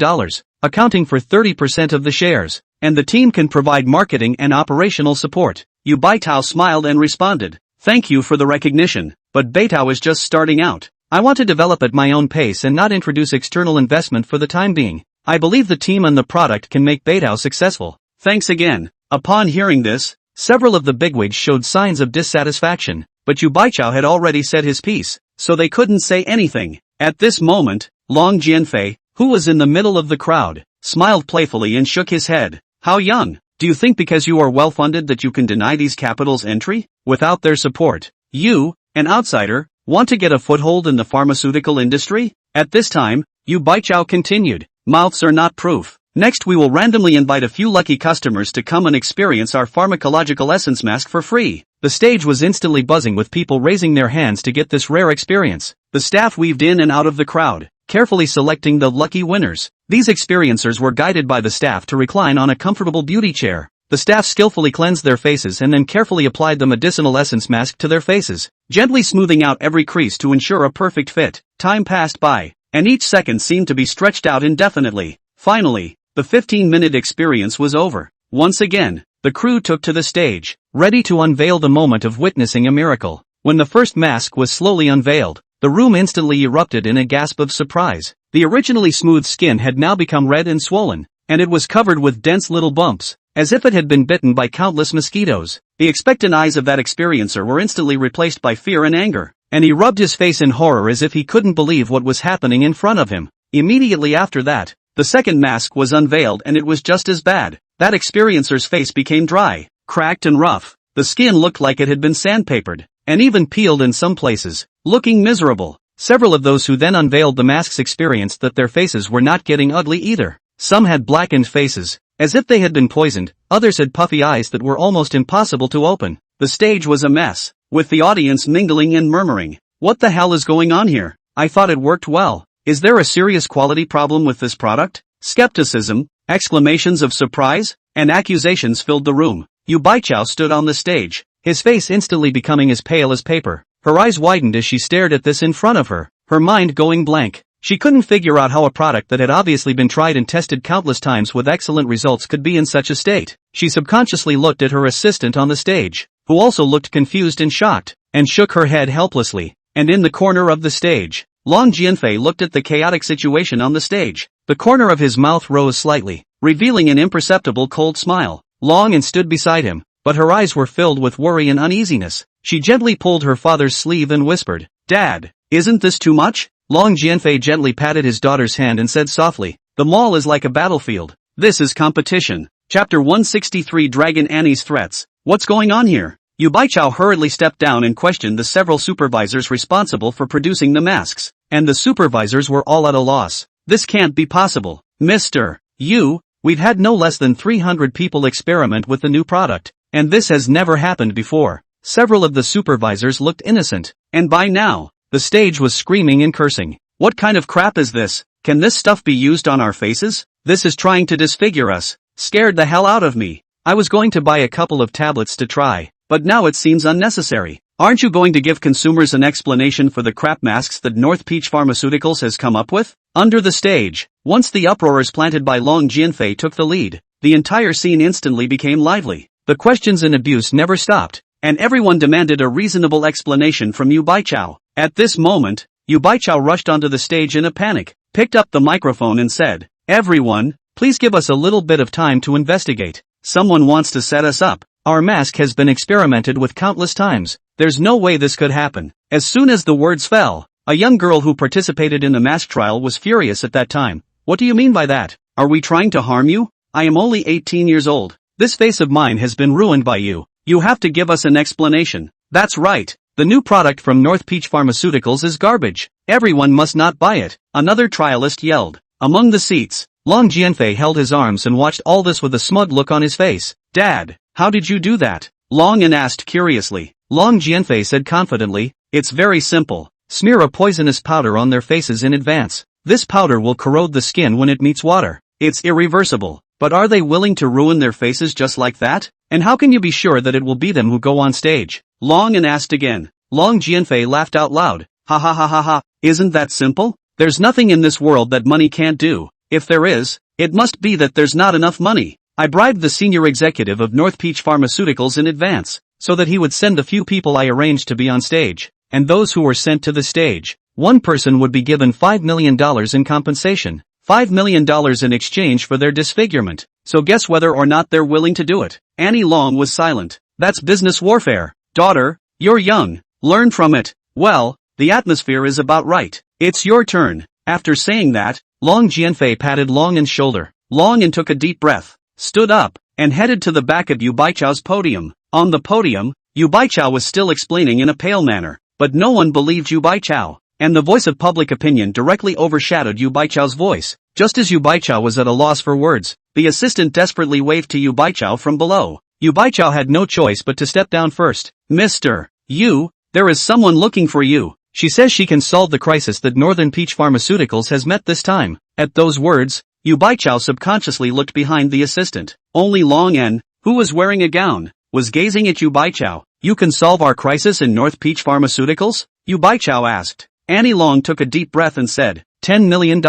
Speaker 1: accounting for 30% of the shares, and the team can provide marketing and operational support. Yu Baichao smiled and responded, Thank you for the recognition, but Beitao is just starting out. I want to develop at my own pace and not introduce external investment for the time being. I believe the team and the product can make Beitao successful. Thanks again. Upon hearing this, several of the bigwigs showed signs of dissatisfaction, but Yu Baichao had already said his piece, so they couldn't say anything. At this moment, Long Jianfei, who was in the middle of the crowd, smiled playfully and shook his head. How young? Do you think because you are well-funded that you can deny these capitals entry? Without their support, you, an outsider, want to get a foothold in the pharmaceutical industry? At this time, Yu Baichao continued, mouths are not proof. Next we will randomly invite a few lucky customers to come and experience our pharmacological essence mask for free. The stage was instantly buzzing with people raising their hands to get this rare experience. The staff weaved in and out of the crowd, carefully selecting the lucky winners. These experiencers were guided by the staff to recline on a comfortable beauty chair. The staff skillfully cleansed their faces and then carefully applied the medicinal essence mask to their faces, gently smoothing out every crease to ensure a perfect fit. Time passed by, and each second seemed to be stretched out indefinitely. Finally, the 15-minute experience was over. Once again, the crew took to the stage, ready to unveil the moment of witnessing a miracle. When the first mask was slowly unveiled, the room instantly erupted in a gasp of surprise. The originally smooth skin had now become red and swollen, and it was covered with dense little bumps, as if it had been bitten by countless mosquitoes. The expectant eyes of that experiencer were instantly replaced by fear and anger, and he rubbed his face in horror as if he couldn't believe what was happening in front of him. Immediately after that, the second mask was unveiled and it was just as bad. That experiencer's face became dry, cracked and rough. The skin looked like it had been sandpapered, and even peeled in some places, looking miserable. Several of those who then unveiled the masks experienced that their faces were not getting ugly either. Some had blackened faces, as if they had been poisoned, others had puffy eyes that were almost impossible to open. The stage was a mess, with the audience mingling and murmuring. What the hell is going on here? I thought it worked well. Is there a serious quality problem with this product? Skepticism, exclamations of surprise, and accusations filled the room. Yu Baichao stood on the stage, his face instantly becoming as pale as paper. Her eyes widened as she stared at this in front of her, her mind going blank. She couldn't figure out how a product that had obviously been tried and tested countless times with excellent results could be in such a state. She subconsciously looked at her assistant on the stage, who also looked confused and shocked, and shook her head helplessly. And in the corner of the stage, Long Jianfei looked at the chaotic situation on the stage. The corner of his mouth rose slightly, revealing an imperceptible cold smile. Long and stood beside him, but her eyes were filled with worry and uneasiness. She gently pulled her father's sleeve and whispered, "Dad, isn't this too much?" Long Jianfei gently patted his daughter's hand and said softly, "The mall is like a battlefield. This is competition." Chapter 163 Dragon Annie's Threats. What's going on here? Yu Baichao hurriedly stepped down and questioned the several supervisors responsible for producing the masks, and the supervisors were all at a loss. This can't be possible. Mr. Yu, we've had no less than 300 people experiment with the new product, and this has never happened before. Several of the supervisors looked innocent, and by now, the stage was screaming and cursing. What kind of crap is this? Can this stuff be used on our faces? This is trying to disfigure us. Scared the hell out of me. I was going to buy a couple of tablets to try, but now it seems unnecessary. Aren't you going to give consumers an explanation for the crap masks that North Peach Pharmaceuticals has come up with? Under the stage, once the uproars planted by Long Jianfei took the lead, the entire scene instantly became lively. The questions and abuse never stopped, and everyone demanded a reasonable explanation from Yu Baichao. At this moment, Yu Baichao rushed onto the stage in a panic, picked up the microphone and said, "Everyone, please give us a little bit of time to investigate. Someone wants to set us up. Our mask has been experimented with countless times. There's no way this could happen." As soon as the words fell, a young girl who participated in the mask trial was furious at that time. "What do you mean by that? Are we trying to harm you? I am only 18 years old. This face of mine has been ruined by you. You have to give us an explanation." "That's right. The new product from North Peach Pharmaceuticals is garbage. Everyone must not buy it," another trialist yelled. Among the seats, Long Jianfei held his arms and watched all this with a smug look on his face. "Dad, how did you do that?" Long An asked curiously. Long Jianfei said confidently, "It's very simple. Smear a poisonous powder on their faces in advance. This powder will corrode the skin when it meets water. It's irreversible." "But are they willing to ruin their faces just like that? And how can you be sure that it will be them who go on stage?" Long An asked again. Long Jianfei laughed out loud. "Ha ha ha ha ha, isn't that simple? There's nothing in this world that money can't do. If there is, it must be that there's not enough money. I bribed the senior executive of North Peach Pharmaceuticals in advance. so that he would send the few people I arranged to be on stage, and those who were sent to the stage. One person would be given $5 million in compensation, $5 million in exchange for their disfigurement. So guess whether or not they're willing to do it. Annie Long was silent. That's business warfare. Daughter, you're young. Learn from it. Well, the atmosphere is about right. It's your turn. After saying that, Long Jianfei patted Long'an's shoulder. Long'an took a deep breath, stood up, and headed to the back of Yu Baichao's podium. On the podium, Yu Baichao was still explaining in a pale manner, but no one believed Yu Baichao, and the voice of public opinion directly overshadowed Yu Baichao's voice. Just as Yu Baichao was at a loss for words, the assistant desperately waved to Yu Baichao from below. Yu Baichao had no choice but to step down first. Mr. Yu, there is someone looking for you. She says she can solve the crisis that Northern Peach Pharmaceuticals has met this time. At those words, Yu Baichao subconsciously looked behind the assistant. Only Long'an, who was wearing a gown, was gazing at Yu Baichao. You can solve our crisis in North Peach Pharmaceuticals? Yu Baichao asked. Annie Long took a deep breath and said, $10 million.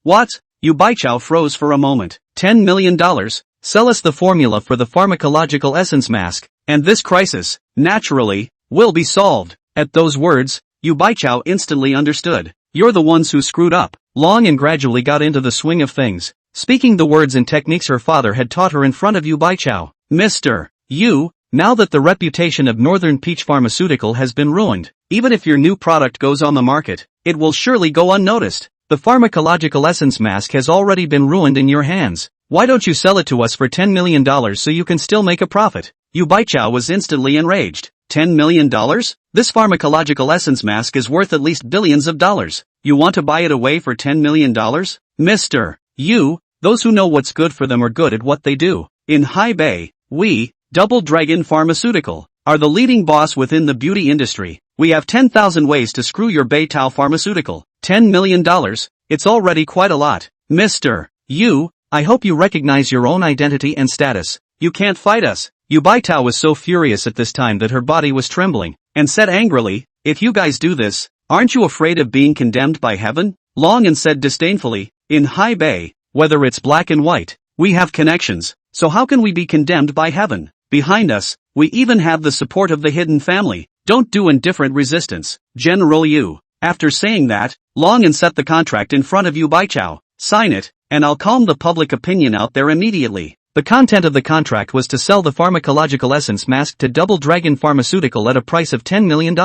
Speaker 1: What? Yu Baichao froze for a moment. $10 million? Sell us the formula for the pharmacological essence mask, and this crisis, naturally, will be solved. At those words, Yu Baichao instantly understood. You're the ones who screwed up. Long'an gradually got into the swing of things, speaking the words and techniques her father had taught her in front of Yu Baichao. Mr. Yu, now that the reputation of Northern Peach Pharmaceutical has been ruined, even if your new product goes on the market, it will surely go unnoticed. The pharmacological essence mask has already been ruined in your hands. Why don't you sell it to us for $10 million so you can still make a profit? Yu Baichao was instantly enraged. $10 million? This pharmacological essence mask is worth at least billions of dollars. You want to buy it away for $10 million? Mr. Yu, those who know what's good for them are good at what they do. In High Bay, we, Double Dragon Pharmaceutical, are the leading boss within the beauty industry. We have 10,000 ways to screw your Beitao Pharmaceutical. $10 million? It's already quite a lot. Mr. Yu, I hope you recognize your own identity and status. You can't fight us. Yu Baitao was so furious at this time that her body was trembling, and said angrily, if you guys do this, aren't you afraid of being condemned by heaven? Long'an said disdainfully, in High Bay, whether it's black and white, we have connections, so how can we be condemned by heaven? Behind us, we even have the support of the hidden family. Don't do indifferent resistance, General Yu. After saying that, Long'an set the contract in front of Yu Baichao. Sign it, and I'll calm the public opinion out there immediately. The content of the contract was to sell the pharmacological essence mask to Double Dragon Pharmaceutical at a price of $10 million.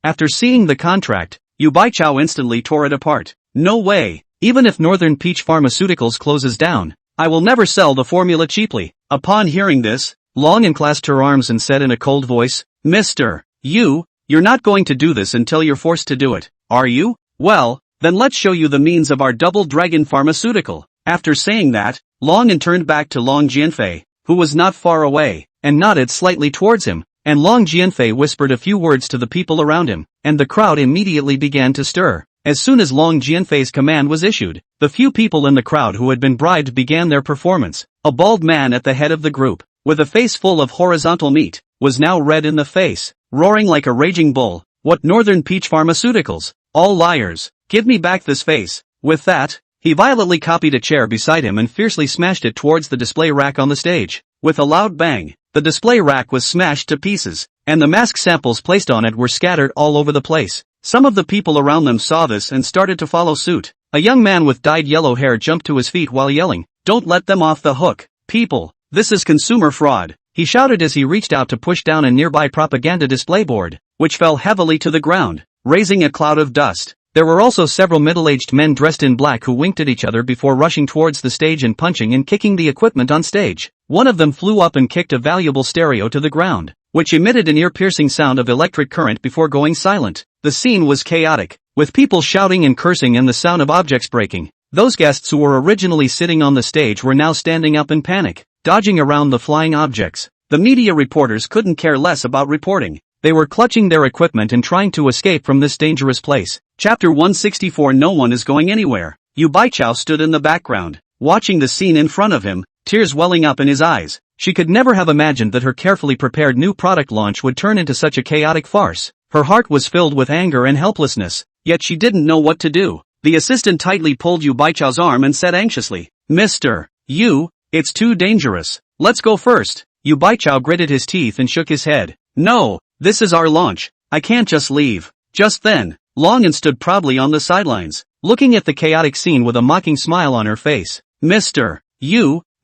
Speaker 1: After seeing the contract, Yu Baichao instantly tore it apart. No way, even if Northern Peach Pharmaceuticals closes down, I will never sell the formula cheaply. Upon hearing this, Long'an clasped her arms and said in a cold voice, Mr. Yu, you're not going to do this until you're forced to do it, are you? Well, then let's show you the means of our Double Dragon Pharmaceutical. After saying that, Long'an turned back to Long Jianfei, who was not far away, and nodded slightly towards him, and Long Jianfei whispered a few words to the people around him, and the crowd immediately began to stir. As soon as Long Jianfei's command was issued, the few people in the crowd who had been bribed began their performance. A bald man at the head of the group, with a face full of horizontal meat, was now red in the face, roaring like a raging bull. What Northern Peach Pharmaceuticals? All liars. Give me back this face. With that, he violently copied a chair beside him and fiercely smashed it towards the display rack on the stage. With a loud bang, the display rack was smashed to pieces, and the mask samples placed on it were scattered all over the place. Some of the people around them saw this and started to follow suit. A young man with dyed yellow hair jumped to his feet while yelling, "Don't let them off the hook. People, this is consumer fraud," he shouted as he reached out to push down a nearby propaganda display board, which fell heavily to the ground, raising a cloud of dust. There were also several middle-aged men dressed in black who winked at each other before rushing towards the stage and punching and kicking the equipment on stage. One of them flew up and kicked a valuable stereo to the ground, which emitted an ear-piercing sound of electric current before going silent. The scene was chaotic, with people shouting and cursing and the sound of objects breaking. Those guests who were originally sitting on the stage were now standing up in panic, dodging around the flying objects. The media reporters couldn't care less about reporting. They were clutching their equipment and trying to escape from this dangerous place. Chapter 164. No one is going anywhere. Yu Baichao stood in the background, watching the scene in front of him, tears welling up in his eyes. She could never have imagined that her carefully prepared new product launch would turn into such a chaotic farce. Her heart was filled with anger and helplessness, yet she didn't know what to do. The assistant tightly pulled Yu Baichao's arm and said anxiously, Mr. Yu, it's too dangerous. Let's go first. Yu Baichao gritted his teeth and shook his head. No, this is our launch. I can't just leave. Just then, Longin stood proudly on the sidelines, looking at the chaotic scene with a mocking smile on her face. Mister,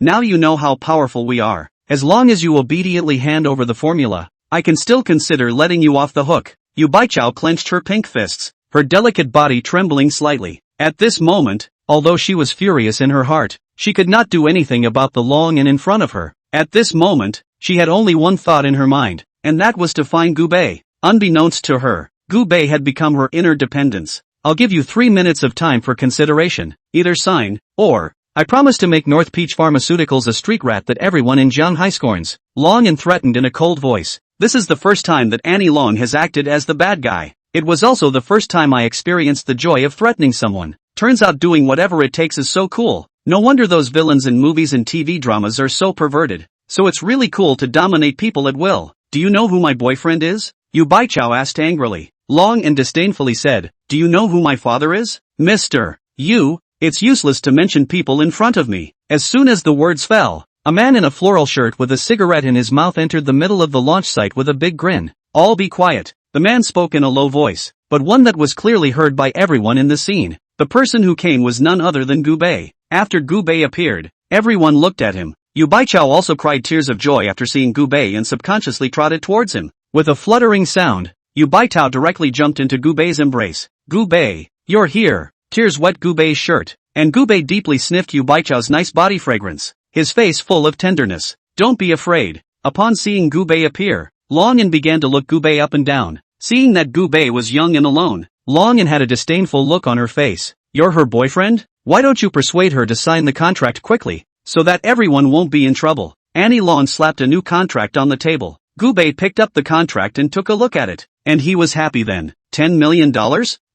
Speaker 1: now you know how powerful we are. As long as you obediently hand over the formula, I can still consider letting you off the hook. Yu Baichao clenched her pink fists, her delicate body trembling slightly. At this moment, although she was furious in her heart, she could not do anything about the Longin in front of her. At this moment, she had only one thought in her mind, and that was to find Gu Bei. Unbeknownst to her, Gu Bei had become her inner dependence. I'll give you 3 minutes of time for consideration. Either sign, or I promise to make North Peach Pharmaceuticals a street rat that everyone in Shanghai scorns. Longin threatened in a cold voice. This is the first time that Annie Long has acted as the bad guy. It was also the first time I experienced the joy of threatening someone. Turns out doing whatever it takes is so cool. No wonder those villains in movies and TV dramas are so perverted. So it's really cool to dominate people at will. Do you know who my boyfriend is? Yu Baichao asked angrily. Long and disdainfully said, do you know who my father is? Mr. Yu, it's useless to mention people in front of me. As soon as the words fell, a man in a floral shirt with a cigarette in his mouth entered the middle of the launch site with a big grin. All be quiet. The man spoke in a low voice, but one that was clearly heard by everyone in the scene. The person who came was none other than Gu Bei. After Gu Bei appeared, everyone looked at him. Yu Baichao also cried tears of joy after seeing Gu Bei and subconsciously trotted towards him. With a fluttering sound, Yu Baichao directly jumped into Gu Bei's embrace. Gu Bei, you're here. Tears wet Gu Bei's shirt, and Gu Bei deeply sniffed Yu Baichao's nice body fragrance, his face full of tenderness. Don't be afraid. Upon seeing Gu Bei appear, Longin began to look Gu Bei up and down. Seeing that Gu Bei was young and alone, Longin had a disdainful look on her face. You're her boyfriend? Why don't you persuade her to sign the contract quickly, so that everyone won't be in trouble? Annie Long slapped a new contract on the table. Gu Bei picked up the contract and took a look at it, and he was happy then. $10 million?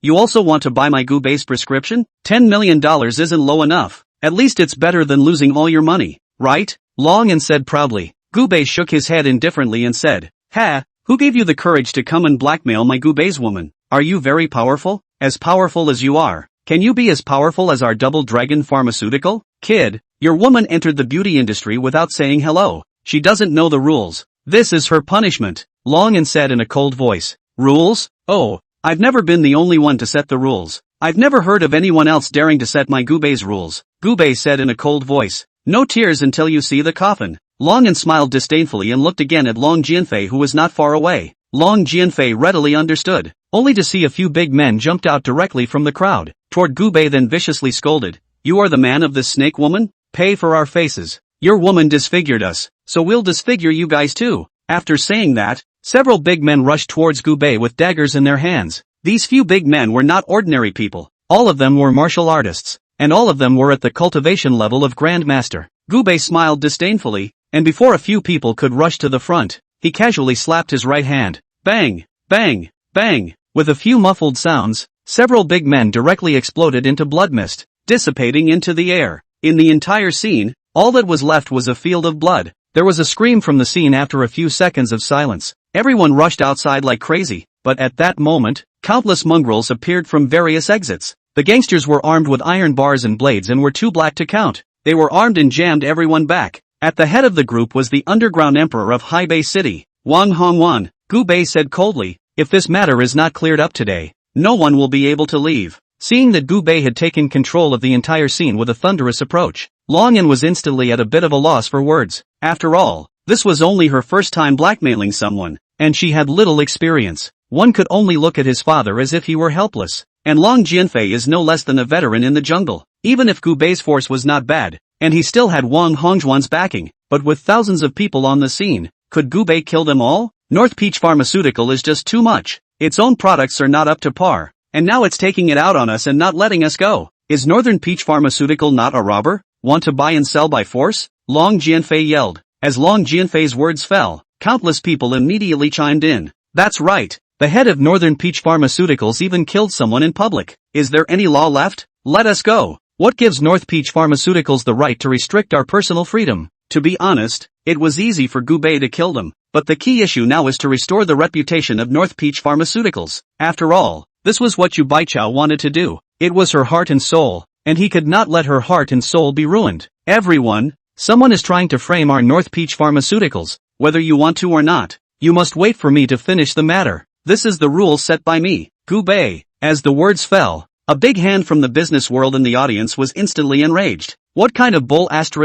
Speaker 1: You also want to buy my Gu Bei's prescription? $10 million isn't low enough. At least it's better than losing all your money, right? Longin said proudly. Gu Bei shook his head indifferently and said, Ha, who gave you the courage to come and blackmail my Gu Bei's woman? Are you very powerful? As powerful as you are, can you be as powerful as our Double Dragon Pharmaceutical? Kid, your woman entered the beauty industry without saying hello. She doesn't know the rules. This is her punishment, Longin said in a cold voice. Rules? Oh, I've never been the only one to set the rules. I've never heard of anyone else daring to set my Gu Bei's rules, Gu Bei said in a cold voice. No tears until you see the coffin. Longin smiled disdainfully and looked again at Long Jianfei, who was not far away. Long Jianfei readily understood, only to see a few big men jumped out directly from the crowd, toward Gu Bei, then viciously scolded. You are the man of this snake woman? Pay for our faces. Your woman disfigured us, so we'll disfigure you guys too. After saying that, several big men rushed towards Gu Bei with daggers in their hands. These few big men were not ordinary people. All of them were martial artists, and all of them were at the cultivation level of Grandmaster. Gu Bei smiled disdainfully, and before a few people could rush to the front, he casually slapped his right hand. Bang! Bang! Bang! With a few muffled sounds, several big men directly exploded into blood mist, dissipating into the air. In the entire scene, all that was left was a field of blood. There was a scream from the scene after a few seconds of silence. Everyone rushed outside like crazy, but at that moment, countless mongrels appeared from various exits. The gangsters were armed with iron bars and blades and were too black to count. They were armed and jammed everyone back. At the head of the group was the underground emperor of Haibei City, Wang Hongwan. Gu Bei said coldly, if this matter is not cleared up today, no one will be able to leave. Seeing that Gu Bei had taken control of the entire scene with a thunderous approach, Longin was instantly at a bit of a loss for words. After all, this was only her first time blackmailing someone, and she had little experience. One could only look at his father as if he were helpless. And Long Jianfei is no less than a veteran in the jungle. Even if Gu Bei's force was not bad, and he still had Wang Hongzhuan's backing, but with thousands of people on the scene, could Gu Bei kill them all? North Peach Pharmaceutical is just too much. Its own products are not up to par, and now it's taking it out on us and not letting us go. Is Northern Peach Pharmaceutical not a robber? Want to buy and sell by force? Long Jianfei yelled. As Long Jianfei's words fell, countless people immediately chimed in. That's right. The head of Northern Peach Pharmaceuticals even killed someone in public. Is there any law left? Let us go. What gives North Peach Pharmaceuticals the right to restrict our personal freedom? To be honest, it was easy for Gu Bei to kill them, but the key issue now is to restore the reputation of North Peach Pharmaceuticals. After all, this was what Yu Baichao wanted to do. It was her heart and soul, and he could not let her heart and soul be ruined. Everyone, someone is trying to frame our North Peach Pharmaceuticals, whether you want to or not. You must wait for me to finish the matter. This is the rule set by me, Gu Bei. As the words fell, a big hand from the business world in the audience was instantly enraged. What kind of bull *****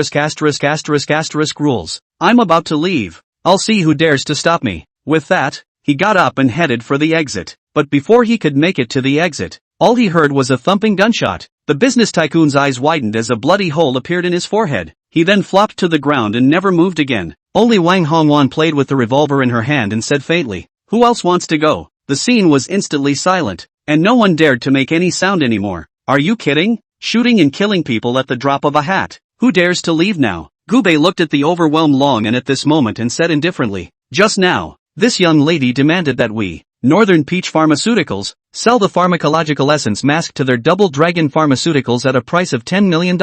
Speaker 1: rules? I'm about to leave. I'll see who dares to stop me. With that, he got up and headed for the exit. But before he could make it to the exit, all he heard was a thumping gunshot. The business tycoon's eyes widened as a bloody hole appeared in his forehead. He then flopped to the ground and never moved again. Only Wang Hongwan played with the revolver in her hand and said faintly, "Who else wants to go?" The scene was instantly silent, and no one dared to make any sound anymore. Are you kidding? Shooting and killing people at the drop of a hat. Who dares to leave now? Gu Bei looked at the overwhelmed Long and at this moment and said indifferently, "Just now, this young lady demanded that we, Northern Peach Pharmaceuticals, sell the pharmacological essence mask to their Double Dragon Pharmaceuticals at a price of $10 million.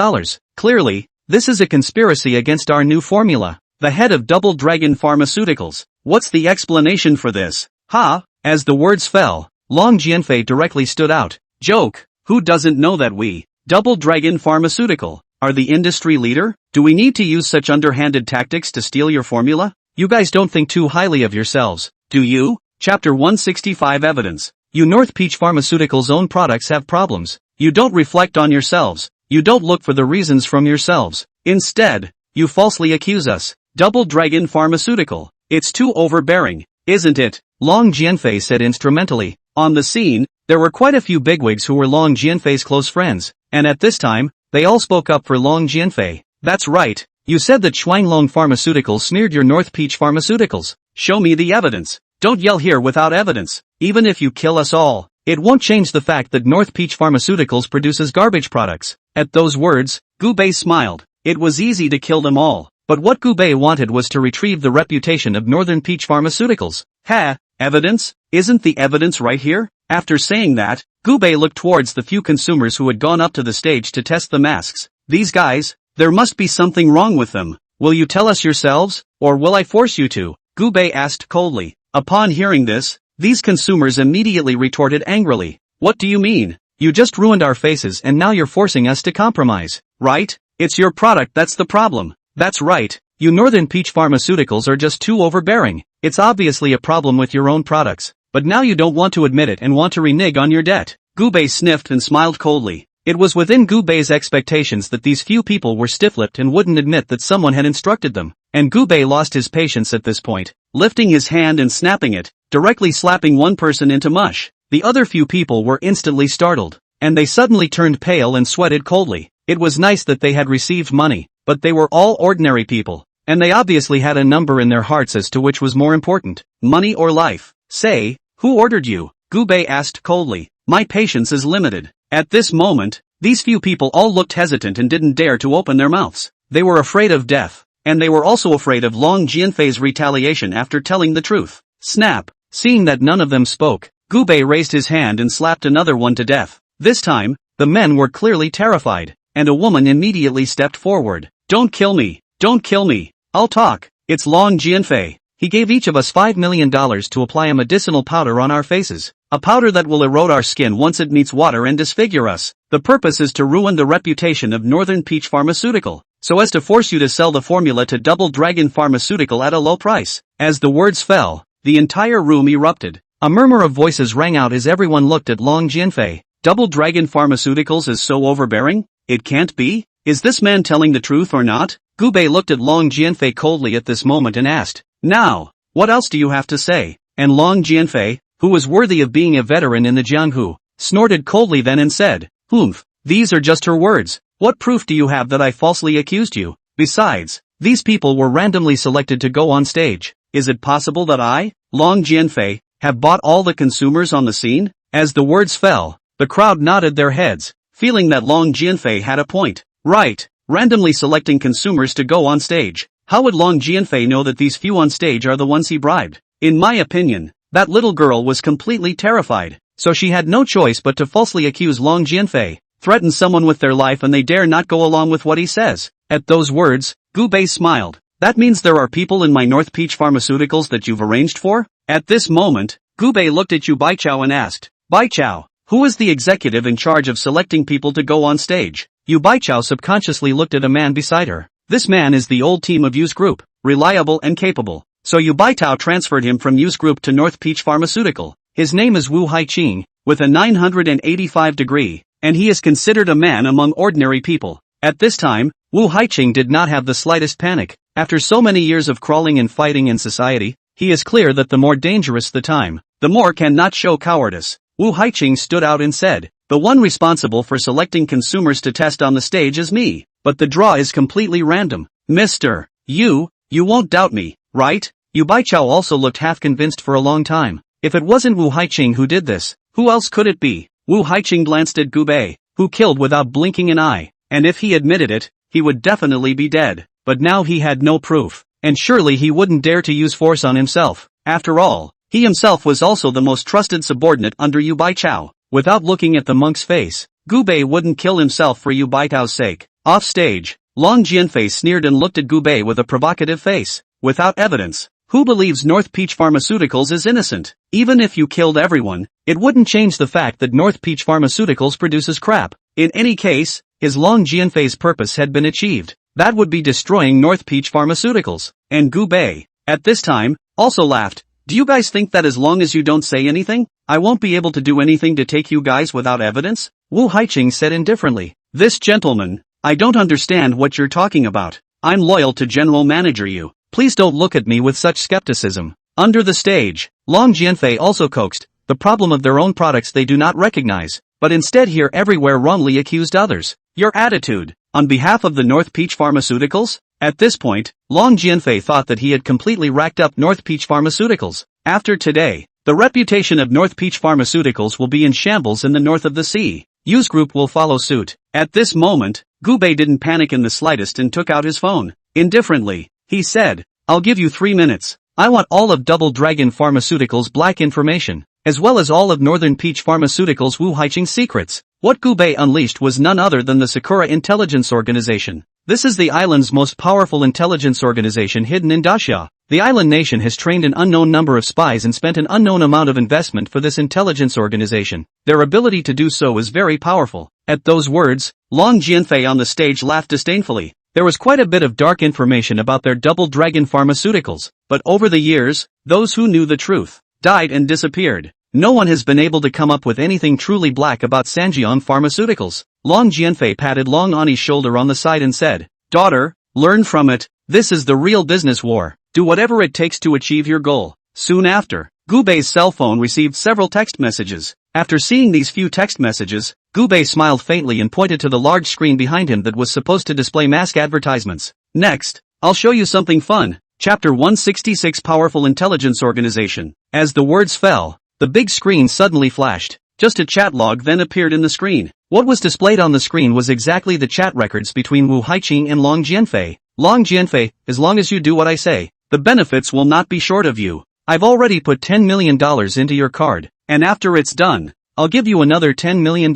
Speaker 1: Clearly, this is a conspiracy against our new formula. The head of Double Dragon Pharmaceuticals. What's the explanation for this? Ha!" As the words fell, Long Jianfei directly stood out. Joke. Who doesn't know that we, Double Dragon Pharmaceutical, are the industry leader? Do we need to use such underhanded tactics to steal your formula? You guys don't think too highly of yourselves, do you? Chapter 165 Evidence. You North Peach Pharmaceuticals' own products have problems. You don't reflect on yourselves. You don't look for the reasons from yourselves. Instead, you falsely accuse us. Double Dragon Pharmaceutical. It's too overbearing, isn't it? Long Jianfei said instrumentally. On the scene, there were quite a few bigwigs who were Long Jianfei's close friends, and at this time, they all spoke up for Long Jianfei. That's right. You said that Shuanglong Pharmaceuticals smeared your North Peach Pharmaceuticals. Show me the evidence. Don't yell here without evidence. Even if you kill us all, it won't change the fact that North Peach Pharmaceuticals produces garbage products. At those words, Gu Bei smiled. It was easy to kill them all, but what Gu Bei wanted was to retrieve the reputation of Northern Peach Pharmaceuticals. Ha! Evidence? Isn't the evidence right here? After saying that, Gu Bei looked towards the few consumers who had gone up to the stage to test the masks. These guys, there must be something wrong with them. Will you tell us yourselves, or will I force you to? Gu Bei asked coldly. Upon hearing this, these consumers immediately retorted angrily. What do you mean? You just ruined our faces and now you're forcing us to compromise, right? It's your product that's the problem. That's right. You Northern Peach Pharmaceuticals are just too overbearing. It's obviously a problem with your own products, but now you don't want to admit it and want to renege on your debt. Gu Bei sniffed and smiled coldly. It was within Gu Bei's expectations that these few people were stiff-lipped and wouldn't admit that someone had instructed them, and Gu Bei lost his patience at this point, lifting his hand and snapping it, directly slapping one person into mush. The other few people were instantly startled, and they suddenly turned pale and sweated coldly. It was nice that they had received money, but they were all ordinary people, and they obviously had a number in their hearts as to which was more important, money or life. Say, who ordered you? Gu Bei asked coldly. My patience is limited. At this moment, these few people all looked hesitant and didn't dare to open their mouths. They were afraid of death, and they were also afraid of Long Jianfei's retaliation after telling the truth. Snap! Seeing that none of them spoke, Gu Bei raised his hand and slapped another one to death. This time, the men were clearly terrified, and a woman immediately stepped forward. Don't kill me! Don't kill me! I'll talk. It's Long Jianfei. He gave each of us $5 million to apply a medicinal powder on our faces. A powder that will erode our skin once it meets water and disfigure us. The purpose is to ruin the reputation of Northern Peach Pharmaceutical, so as to force you to sell the formula to Double Dragon Pharmaceutical at a low price. As the words fell, the entire room erupted. A murmur of voices rang out as everyone looked at Long Jianfei. Double Dragon Pharmaceuticals is so overbearing? It can't be? Is this man telling the truth or not? Gu Bei looked at Long Jianfei coldly at this moment and asked, Now, what else do you have to say? And Long Jianfei, who was worthy of being a veteran in the Jianghu, snorted coldly then and said, Humph, these are just her words. What proof do you have that I falsely accused you? Besides, these people were randomly selected to go on stage. Is it possible that I, Long Jianfei, have bought all the consumers on the scene? As the words fell, the crowd nodded their heads, feeling that Long Jianfei had a point. Right, randomly selecting consumers to go on stage. How would Long Jianfei know that these few on stage are the ones he bribed? In my opinion, that little girl was completely terrified, so she had no choice but to falsely accuse Long Jianfei, threaten someone with their life and they dare not go along with what he says. At those words, Gu Bei smiled. That means there are people in my North Peach Pharmaceuticals that you've arranged for? At this moment, Gu Bei looked at Yu Baichao and asked, Baichao, who is the executive in charge of selecting people to go on stage? Yu Baichao subconsciously looked at a man beside her. This man is the old team of Yu's group, reliable and capable. So Yu Baitao transferred him from Yu's group to North Peach Pharmaceutical. His name is Wu Haiqing, with a 985 degree, and he is considered a man among ordinary people. At this time, Wu Haiqing did not have the slightest panic. After so many years of crawling and fighting in society, he is clear that the more dangerous the time, the more cannot show cowardice. Wu Haiqing stood out and said, "The one responsible for selecting consumers to test on the stage is me, but the draw is completely random. Mr. You won't doubt me, right?" Yu Baichao also looked half convinced for a long time. If it wasn't Wu Haiqing who did this, who else could it be? Wu Haiqing glanced at Gu Bei, who killed without blinking an eye, and if he admitted it, he would definitely be dead. But now he had no proof, and surely he wouldn't dare to use force on himself. After all, he himself was also the most trusted subordinate under Yu Baichao. Without looking at the monk's face, Gu Bei wouldn't kill himself for Yu Baichao's sake. Off stage, Long Jianfei sneered and looked at Gu Bei with a provocative face. Without evidence, who believes North Peach Pharmaceuticals is innocent? Even if you killed everyone, it wouldn't change the fact that North Peach Pharmaceuticals produces crap. In any case, his Long Jianfei's purpose had been achieved. That would be destroying North Peach Pharmaceuticals. And Gu Bei, at this time, also laughed. "Do you guys think that as long as you don't say anything, I won't be able to do anything to take you guys without evidence?" Wu Haiqing said indifferently. "This gentleman, I don't understand what you're talking about. I'm loyal to General Manager Yu. Please don't look at me with such skepticism." Under the stage, Long Jianfei also coaxed, the problem of their own products they do not recognize, but instead hear everywhere wrongly accused others. "Your attitude, on behalf of the North Peach Pharmaceuticals?" At this point, Long Jianfei thought that he had completely racked up North Peach Pharmaceuticals. After today, the reputation of North Peach Pharmaceuticals will be in shambles in the north of the sea. Yu's group will follow suit. At this moment, Gu Bei didn't panic in the slightest and took out his phone. Indifferently, he said, "I'll give you 3 minutes. I want all of Double Dragon Pharmaceuticals' black information, as well as all of Northern Peach Pharmaceuticals' Wu Haiqing's secrets." What Gu Bei unleashed was none other than the Sakura Intelligence Organization. This is the island's most powerful intelligence organization hidden in Daxia. The island nation has trained an unknown number of spies and spent an unknown amount of investment for this intelligence organization. Their ability to do so is very powerful. At those words, Long Jianfei on the stage laughed disdainfully. There was quite a bit of dark information about their Double Dragon Pharmaceuticals, but over the years, those who knew the truth died and disappeared. No one has been able to come up with anything truly black about Sanjian Pharmaceuticals. Long Jianfei patted Long Ani's shoulder on the side and said, "Daughter, learn from it. This is the real business war. Do whatever it takes to achieve your goal." Soon after, Gu Bei's cell phone received several text messages. After seeing these few text messages, Gu Bei smiled faintly and pointed to the large screen behind him that was supposed to display mask advertisements. "Next, I'll show you something fun." Chapter 166 Powerful Intelligence Organization. As the words fell, the big screen suddenly flashed. Just a chat log then appeared in the screen. What was displayed on the screen was exactly the chat records between Wu Haiqing and Long Jianfei. "Long Jianfei, as long as you do what I say, the benefits will not be short of you. I've already put $10 million into your card, and after it's done, I'll give you another $10 million.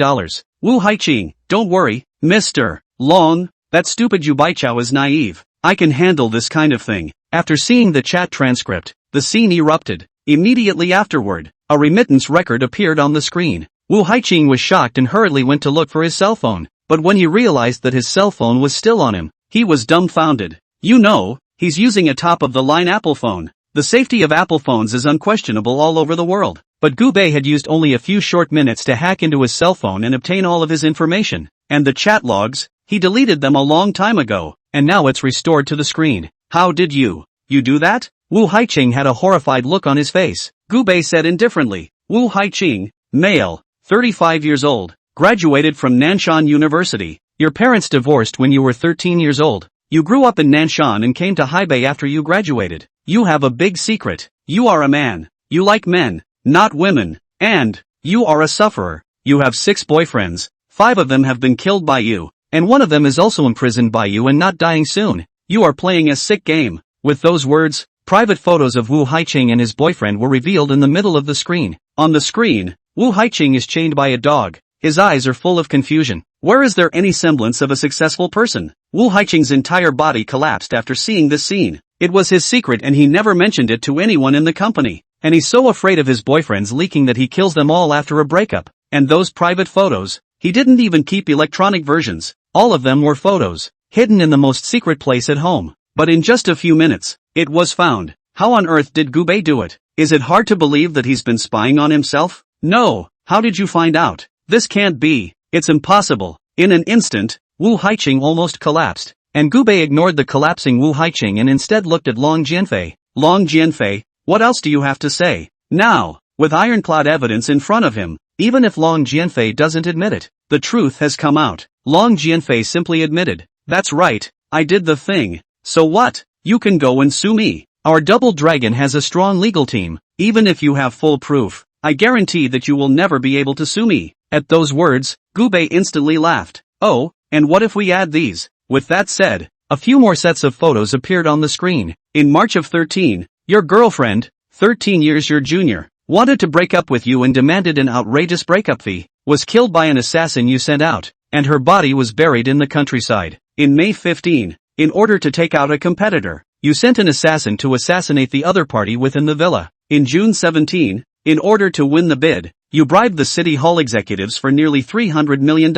Speaker 1: Wu Haiqing, don't worry, Mr. Long, that stupid Yu Baichao is naive. I can handle this kind of thing." After seeing the chat transcript, the scene erupted. Immediately afterward, a remittance record appeared on the screen. Wu Haiqing was shocked and hurriedly went to look for his cell phone, but when he realized that his cell phone was still on him, he was dumbfounded. You know, he's using a top-of-the-line Apple phone. The safety of Apple phones is unquestionable all over the world, but Gu Bei had used only a few short minutes to hack into his cell phone and obtain all of his information. And the chat logs, he deleted them a long time ago, and now it's restored to the screen. "How did you do that?" Wu Haiqing had a horrified look on his face. Gu Bei said indifferently, "Wu Haiqing, male, 35 years old, graduated from Nanshan University. Your parents divorced when you were 13 years old. You grew up in Nanshan and came to Haibei after you graduated. You have a big secret. You are a man. You like men, not women. And you are a sufferer. You have 6 boyfriends. 5 of them have been killed by you, and one of them is also imprisoned by you and not dying soon. You are playing a sick game." With those words, private photos of Wu Haiqing and his boyfriend were revealed in the middle of the screen. On the screen, Wu Haiqing is chained by a dog. His eyes are full of confusion. Where is there any semblance of a successful person? Wu Haiqing's entire body collapsed after seeing this scene. It was his secret and he never mentioned it to anyone in the company. And he's so afraid of his boyfriends leaking that he kills them all after a breakup. And those private photos, he didn't even keep electronic versions. All of them were photos, hidden in the most secret place at home. But in just a few minutes, it was found. How on earth did Gubei do it? Is it hard to believe that he's been spying on himself? No. How did you find out? This can't be. It's impossible. In an instant, Wu Haiqing almost collapsed, and Gubei ignored the collapsing Wu Haiqing and instead looked at Long Jianfei. Long Jianfei, what else do you have to say? Now, with ironclad evidence in front of him, even if Long Jianfei doesn't admit it, the truth has come out. Long Jianfei simply admitted, that's right, I did the thing. So what? You can go and sue me. Our Double Dragon has a strong legal team. Even if you have full proof, I guarantee that you will never be able to sue me. At those words, Gubei instantly laughed. Oh, and what if we add these? With that said, a few more sets of photos appeared on the screen. In March of 13, your girlfriend, 13 years your junior, wanted to break up with you and demanded an outrageous breakup fee, was killed by an assassin you sent out, and her body was buried in the countryside. In May 15, in order to take out a competitor, you sent an assassin to assassinate the other party within the villa. In June 17, in order to win the bid, you bribed the city hall executives for nearly $300 million.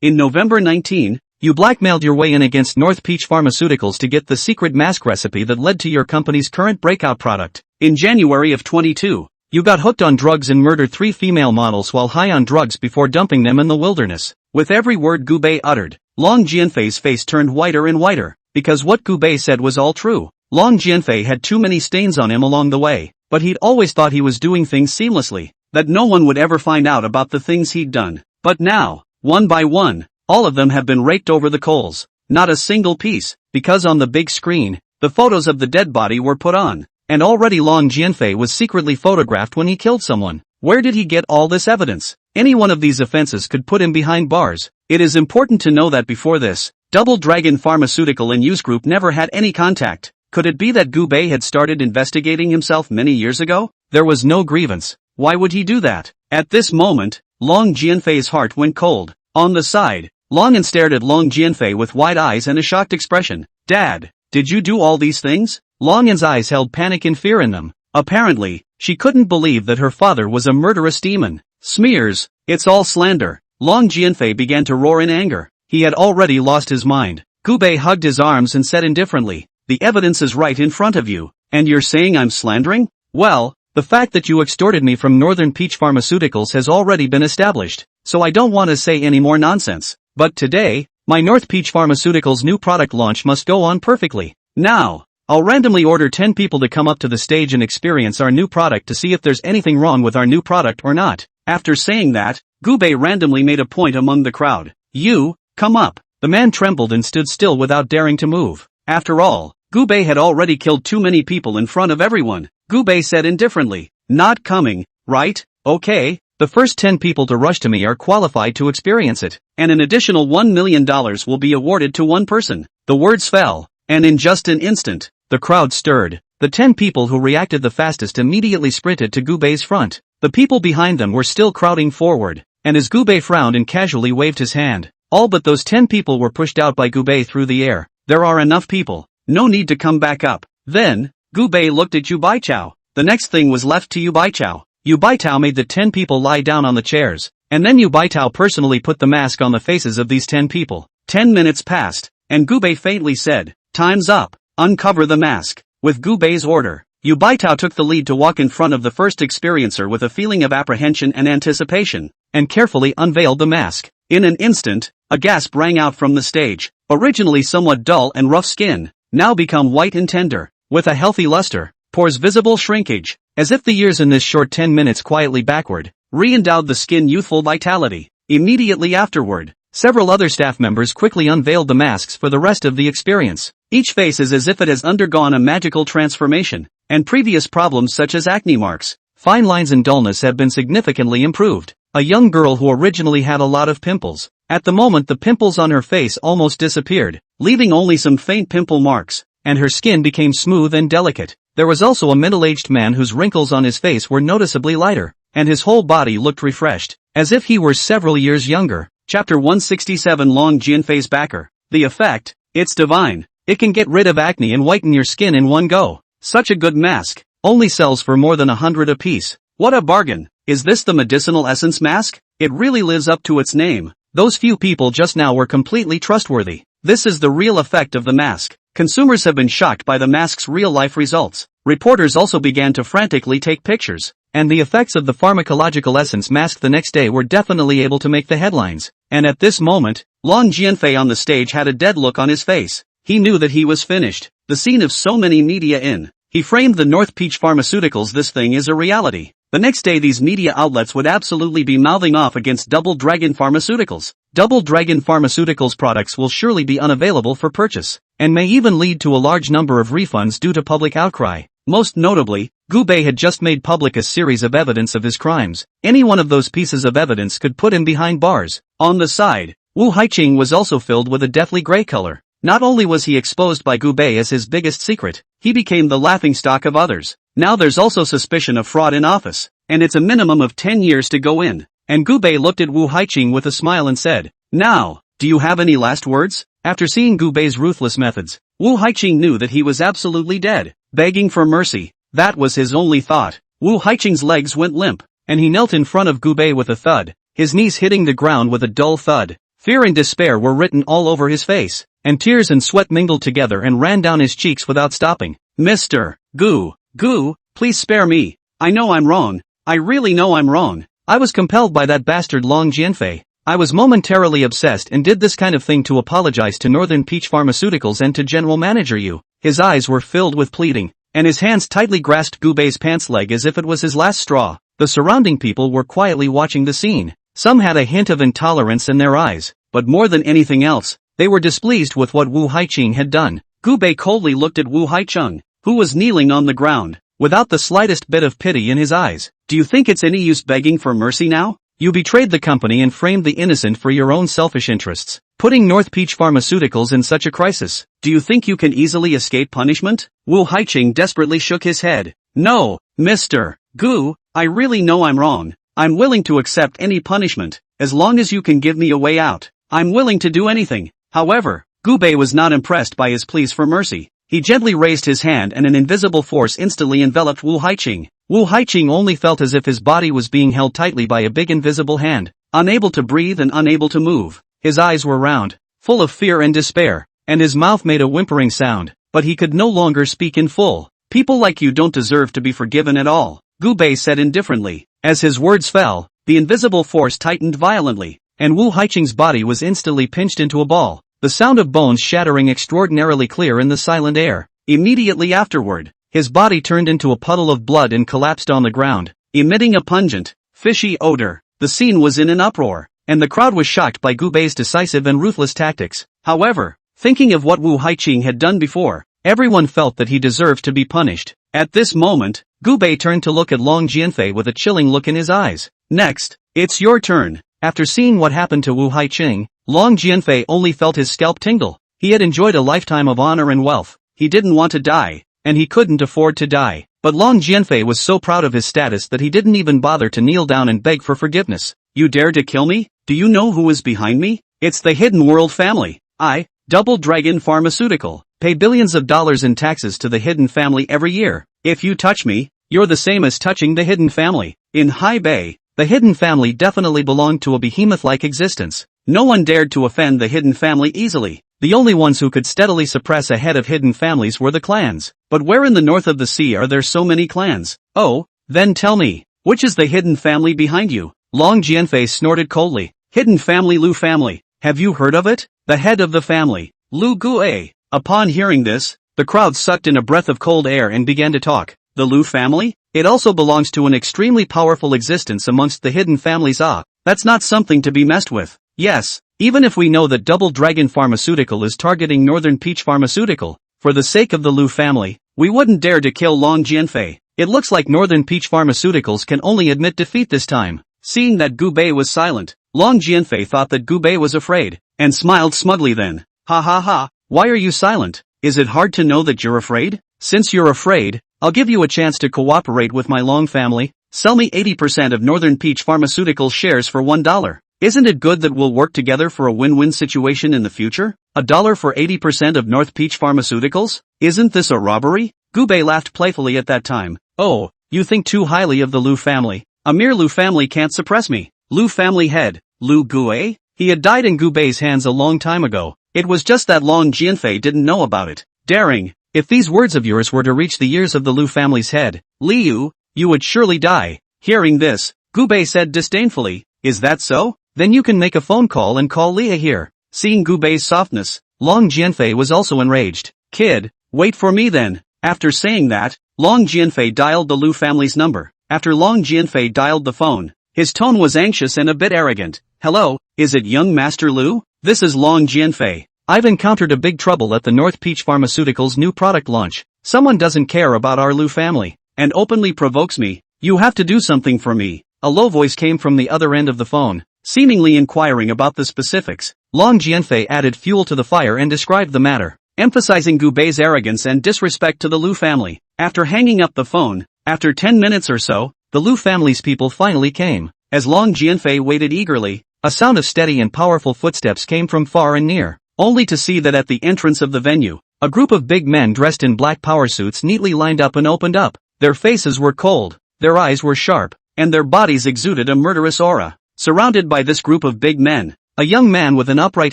Speaker 1: In November 19, you blackmailed your way in against North Peach Pharmaceuticals to get the secret mask recipe that led to your company's current breakout product. In January of 22, you got hooked on drugs and murdered 3 female models while high on drugs before dumping them in the wilderness. With every word Gubei uttered, Long Jianfei's face turned whiter and whiter, because what Gubei said was all true. Long Jianfei had too many stains on him along the way, but he'd always thought he was doing things seamlessly, that no one would ever find out about the things he'd done. But now, one by one, all of them have been raked over the coals. Not a single piece, because on the big screen, the photos of the dead body were put on, and already Long Jianfei was secretly photographed when he killed someone. Where did he get all this evidence? Any one of these offenses could put him behind bars. It is important to know that before this, Double Dragon Pharmaceutical and Use Group never had any contact. Could it be that Gubei had started investigating himself many years ago? There was no grievance. Why would he do that? At this moment, Long Jianfei's heart went cold. On the side, Longan stared at Long Jianfei with wide eyes and a shocked expression. Dad, did you do all these things? Longan's eyes held panic and fear in them. Apparently, she couldn't believe that her father was a murderous demon. Smears, it's all slander. Long Jianfei began to roar in anger. He had already lost his mind. Gubei hugged his arms and said indifferently, the evidence is right in front of you, and you're saying I'm slandering? Well, the fact that you extorted me from Northern Peach Pharmaceuticals has already been established, so I don't want to say any more nonsense. But today, my North Peach Pharmaceuticals new product launch must go on perfectly. Now, I'll randomly order 10 people to come up to the stage and experience our new product to see if there's anything wrong with our new product or not. After saying that, Gubei randomly made a point among the crowd. You, come up. The man trembled and stood still without daring to move. After all, Gubei had already killed too many people in front of everyone. Gubei said indifferently, not coming, right? Okay, the first 10 people to rush to me are qualified to experience it, and an additional $1 million will be awarded to one person. The words fell, and in just an instant, the crowd stirred. The 10 people who reacted the fastest immediately sprinted to Gubei's front. The people behind them were still crowding forward, and as Gubei frowned and casually waved his hand, all but those 10 people were pushed out by Gubei through the air. There are enough people. No need to come back up. Then, Gubei looked at Yu Baichao. The next thing was left to Yu Baichao. Yu Baichao made the 10 people lie down on the chairs, and then Yu Baichao personally put the mask on the faces of these 10 people. 10 minutes passed, and Gubei faintly said, time's up, uncover the mask. With Gubei's order, Yu Baichao took the lead to walk in front of the first experiencer with a feeling of apprehension and anticipation, and carefully unveiled the mask. In an instant, a gasp rang out from the stage. Originally somewhat dull and rough skin, now become white and tender, with a healthy luster, pores visible shrinkage, as if the years in this short 10 minutes quietly backward, re-endowed the skin youthful vitality. Immediately afterward, several other staff members quickly unveiled the masks for the rest of the experience. Each face is as if it has undergone a magical transformation, and previous problems such as acne marks, fine lines and dullness have been significantly improved. A young girl who originally had a lot of pimples, at the moment the pimples on her face almost disappeared, leaving only some faint pimple marks, and her skin became smooth and delicate. There was also a middle-aged man whose wrinkles on his face were noticeably lighter, and his whole body looked refreshed, as if he were several years younger. Chapter 167 Long Jianfei's Backer. The effect, it's divine. It can get rid of acne and whiten your skin in one go. Such a good mask, only sells for more than 100 apiece. What a bargain. Is this the medicinal essence mask? It really lives up to its name. Those few people just now were completely trustworthy. This is the real effect of the mask. Consumers have been shocked by the mask's real-life results. Reporters also began to frantically take pictures, and the effects of the pharmacological essence masked the next day were definitely able to make the headlines. And at this moment, Long Jianfei on the stage had a dead look on his face. He knew that he was finished. The scene of so many media in. He framed the North Peach Pharmaceuticals. This thing is a reality. The next day these media outlets would absolutely be mouthing off against Double Dragon Pharmaceuticals. Double Dragon Pharmaceuticals products will surely be unavailable for purchase, and may even lead to a large number of refunds due to public outcry. Most notably, Gu Bei had just made public a series of evidence of his crimes. Any one of those pieces of evidence could put him behind bars. On the side, Wu Haiqing was also filled with a deathly gray color. Not only was he exposed by Gu Bei as his biggest secret, he became the laughingstock of others. Now there's also suspicion of fraud in office, and it's a minimum of 10 years to go in. And Gu Bei looked at Wu Haiqing with a smile and said, "Now, do you have any last words?" After seeing Gu Bei's ruthless methods, Wu Haiqing knew that he was absolutely dead. Begging for mercy, that was his only thought. Wu Haiqing's legs went limp, and he knelt in front of Gu Bei with a thud, his knees hitting the ground with a dull thud. Fear and despair were written all over his face, and tears and sweat mingled together and ran down his cheeks without stopping. "Mr. Gu, please spare me. I know I'm wrong. I really know I'm wrong. I was compelled by that bastard Long Jianfei. I was momentarily obsessed and did this kind of thing to apologize to Northern Peach Pharmaceuticals and to General Manager Yu." His eyes were filled with pleading, and his hands tightly grasped Gu Bei's pants leg as if it was his last straw. The surrounding people were quietly watching the scene. Some had a hint of intolerance in their eyes, but more than anything else, they were displeased with what Wu Haiqing had done. Gu Bei coldly looked at Wu Haiqing, who was kneeling on the ground, without the slightest bit of pity in his eyes. "Do you think it's any use begging for mercy now? You betrayed the company and framed the innocent for your own selfish interests, putting North Peach Pharmaceuticals in such a crisis. Do you think you can easily escape punishment?" Wu Haiqing desperately shook his head. "No, Mr. Gu, I really know I'm wrong. I'm willing to accept any punishment, as long as you can give me a way out. I'm willing to do anything." However, Gu Bei was not impressed by his pleas for mercy. He gently raised his hand and an invisible force instantly enveloped Wu Haiqing. Wu Haiqing only felt as if his body was being held tightly by a big invisible hand, unable to breathe and unable to move. His eyes were round, full of fear and despair, and his mouth made a whimpering sound, but he could no longer speak in full. "People like you don't deserve to be forgiven at all," Gu Bei said indifferently. As his words fell, the invisible force tightened violently, and Wu Haiqing's body was instantly pinched into a ball, the sound of bones shattering extraordinarily clear in the silent air. Immediately afterward, his body turned into a puddle of blood and collapsed on the ground, emitting a pungent, fishy odor. The scene was in an uproar, and the crowd was shocked by Gu Bei's decisive and ruthless tactics. However, thinking of what Wu Haiqing had done before, everyone felt that he deserved to be punished. At this moment, Gu Bei turned to look at Long Jianfei with a chilling look in his eyes. "Next, it's your turn." After seeing what happened to Wu Haiqing, Long Jianfei only felt his scalp tingle. He had enjoyed a lifetime of honor and wealth. He didn't want to die, and he couldn't afford to die. But Long Jianfei was so proud of his status that he didn't even bother to kneel down and beg for forgiveness. "You dare to kill me? Do you know who is behind me? It's the Hidden World family. I, Double Dragon Pharmaceutical, pay billions of dollars in taxes to the Hidden family every year. If you touch me, you're the same as touching the Hidden family." In High Bay, the Hidden family definitely belonged to a behemoth-like existence. No one dared to offend the Hidden family easily. The only ones who could steadily suppress a head of hidden families were the clans. But where in the north of the sea are there so many clans? "Oh, then tell me, which is the Hidden family behind you?" Long Jianfei snorted coldly. "Hidden family, Lu family. Have you heard of it? The head of the family, Lu Gue." Upon hearing this, the crowd sucked in a breath of cold air and began to talk. "The Lu family? It also belongs to an extremely powerful existence amongst the hidden families. Ah, that's not something to be messed with. Yes, even if we know that Double Dragon Pharmaceutical is targeting Northern Peach Pharmaceutical, for the sake of the Lu family, we wouldn't dare to kill Long Jianfei. It looks like Northern Peach Pharmaceuticals can only admit defeat this time." Seeing that Gu Bei was silent, Long Jianfei thought that Gu Bei was afraid, and smiled smugly then. "Ha ha ha, why are you silent? Is it hard to know that you're afraid? Since you're afraid, I'll give you a chance to cooperate with my Long family. Sell me 80% of Northern Peach Pharmaceutical shares for $1. Isn't it good that we'll work together for a win-win situation in the future? $1 for 80% of North Peach Pharmaceuticals? Isn't this a robbery?" Gu Bei laughed playfully at that time. "Oh, you think too highly of the Lu family. A mere Lu family can't suppress me." Lu family head, Lu Gue? He had died in Gu Bei's hands a long time ago. It was just that Long Jianfei didn't know about it. Daring, If these words of yours were to reach the ears of the Lu family's head, Liu, you would surely die. Hearing this, Gubei said disdainfully, is that so? Then you can make a phone call and call Leah here. Seeing Gubei's softness, Long Jianfei was also enraged. Kid, wait for me then. After saying that, Long Jianfei dialed the Lu family's number. After Long Jianfei dialed the phone, his tone was anxious and a bit arrogant. Hello, is it young Master Lu? This is Long Jianfei. I've encountered a big trouble at the North Peach Pharmaceuticals' new product launch. Someone doesn't care about our Lu family, and openly provokes me. You have to do something for me. A low voice came from the other end of the phone, seemingly inquiring about the specifics. Long Jianfei added fuel to the fire and described the matter, emphasizing Gubei's arrogance and disrespect to the Lu family. After hanging up the phone, after 10 minutes or so, the Lu family's people finally came. As Long Jianfei waited eagerly, a sound of steady and powerful footsteps came from far and near, only to see that at the entrance of the venue, a group of big men dressed in black power suits neatly lined up and opened up. Their faces were cold, their eyes were sharp, and their bodies exuded a murderous aura. Surrounded by this group of big men, a young man with an upright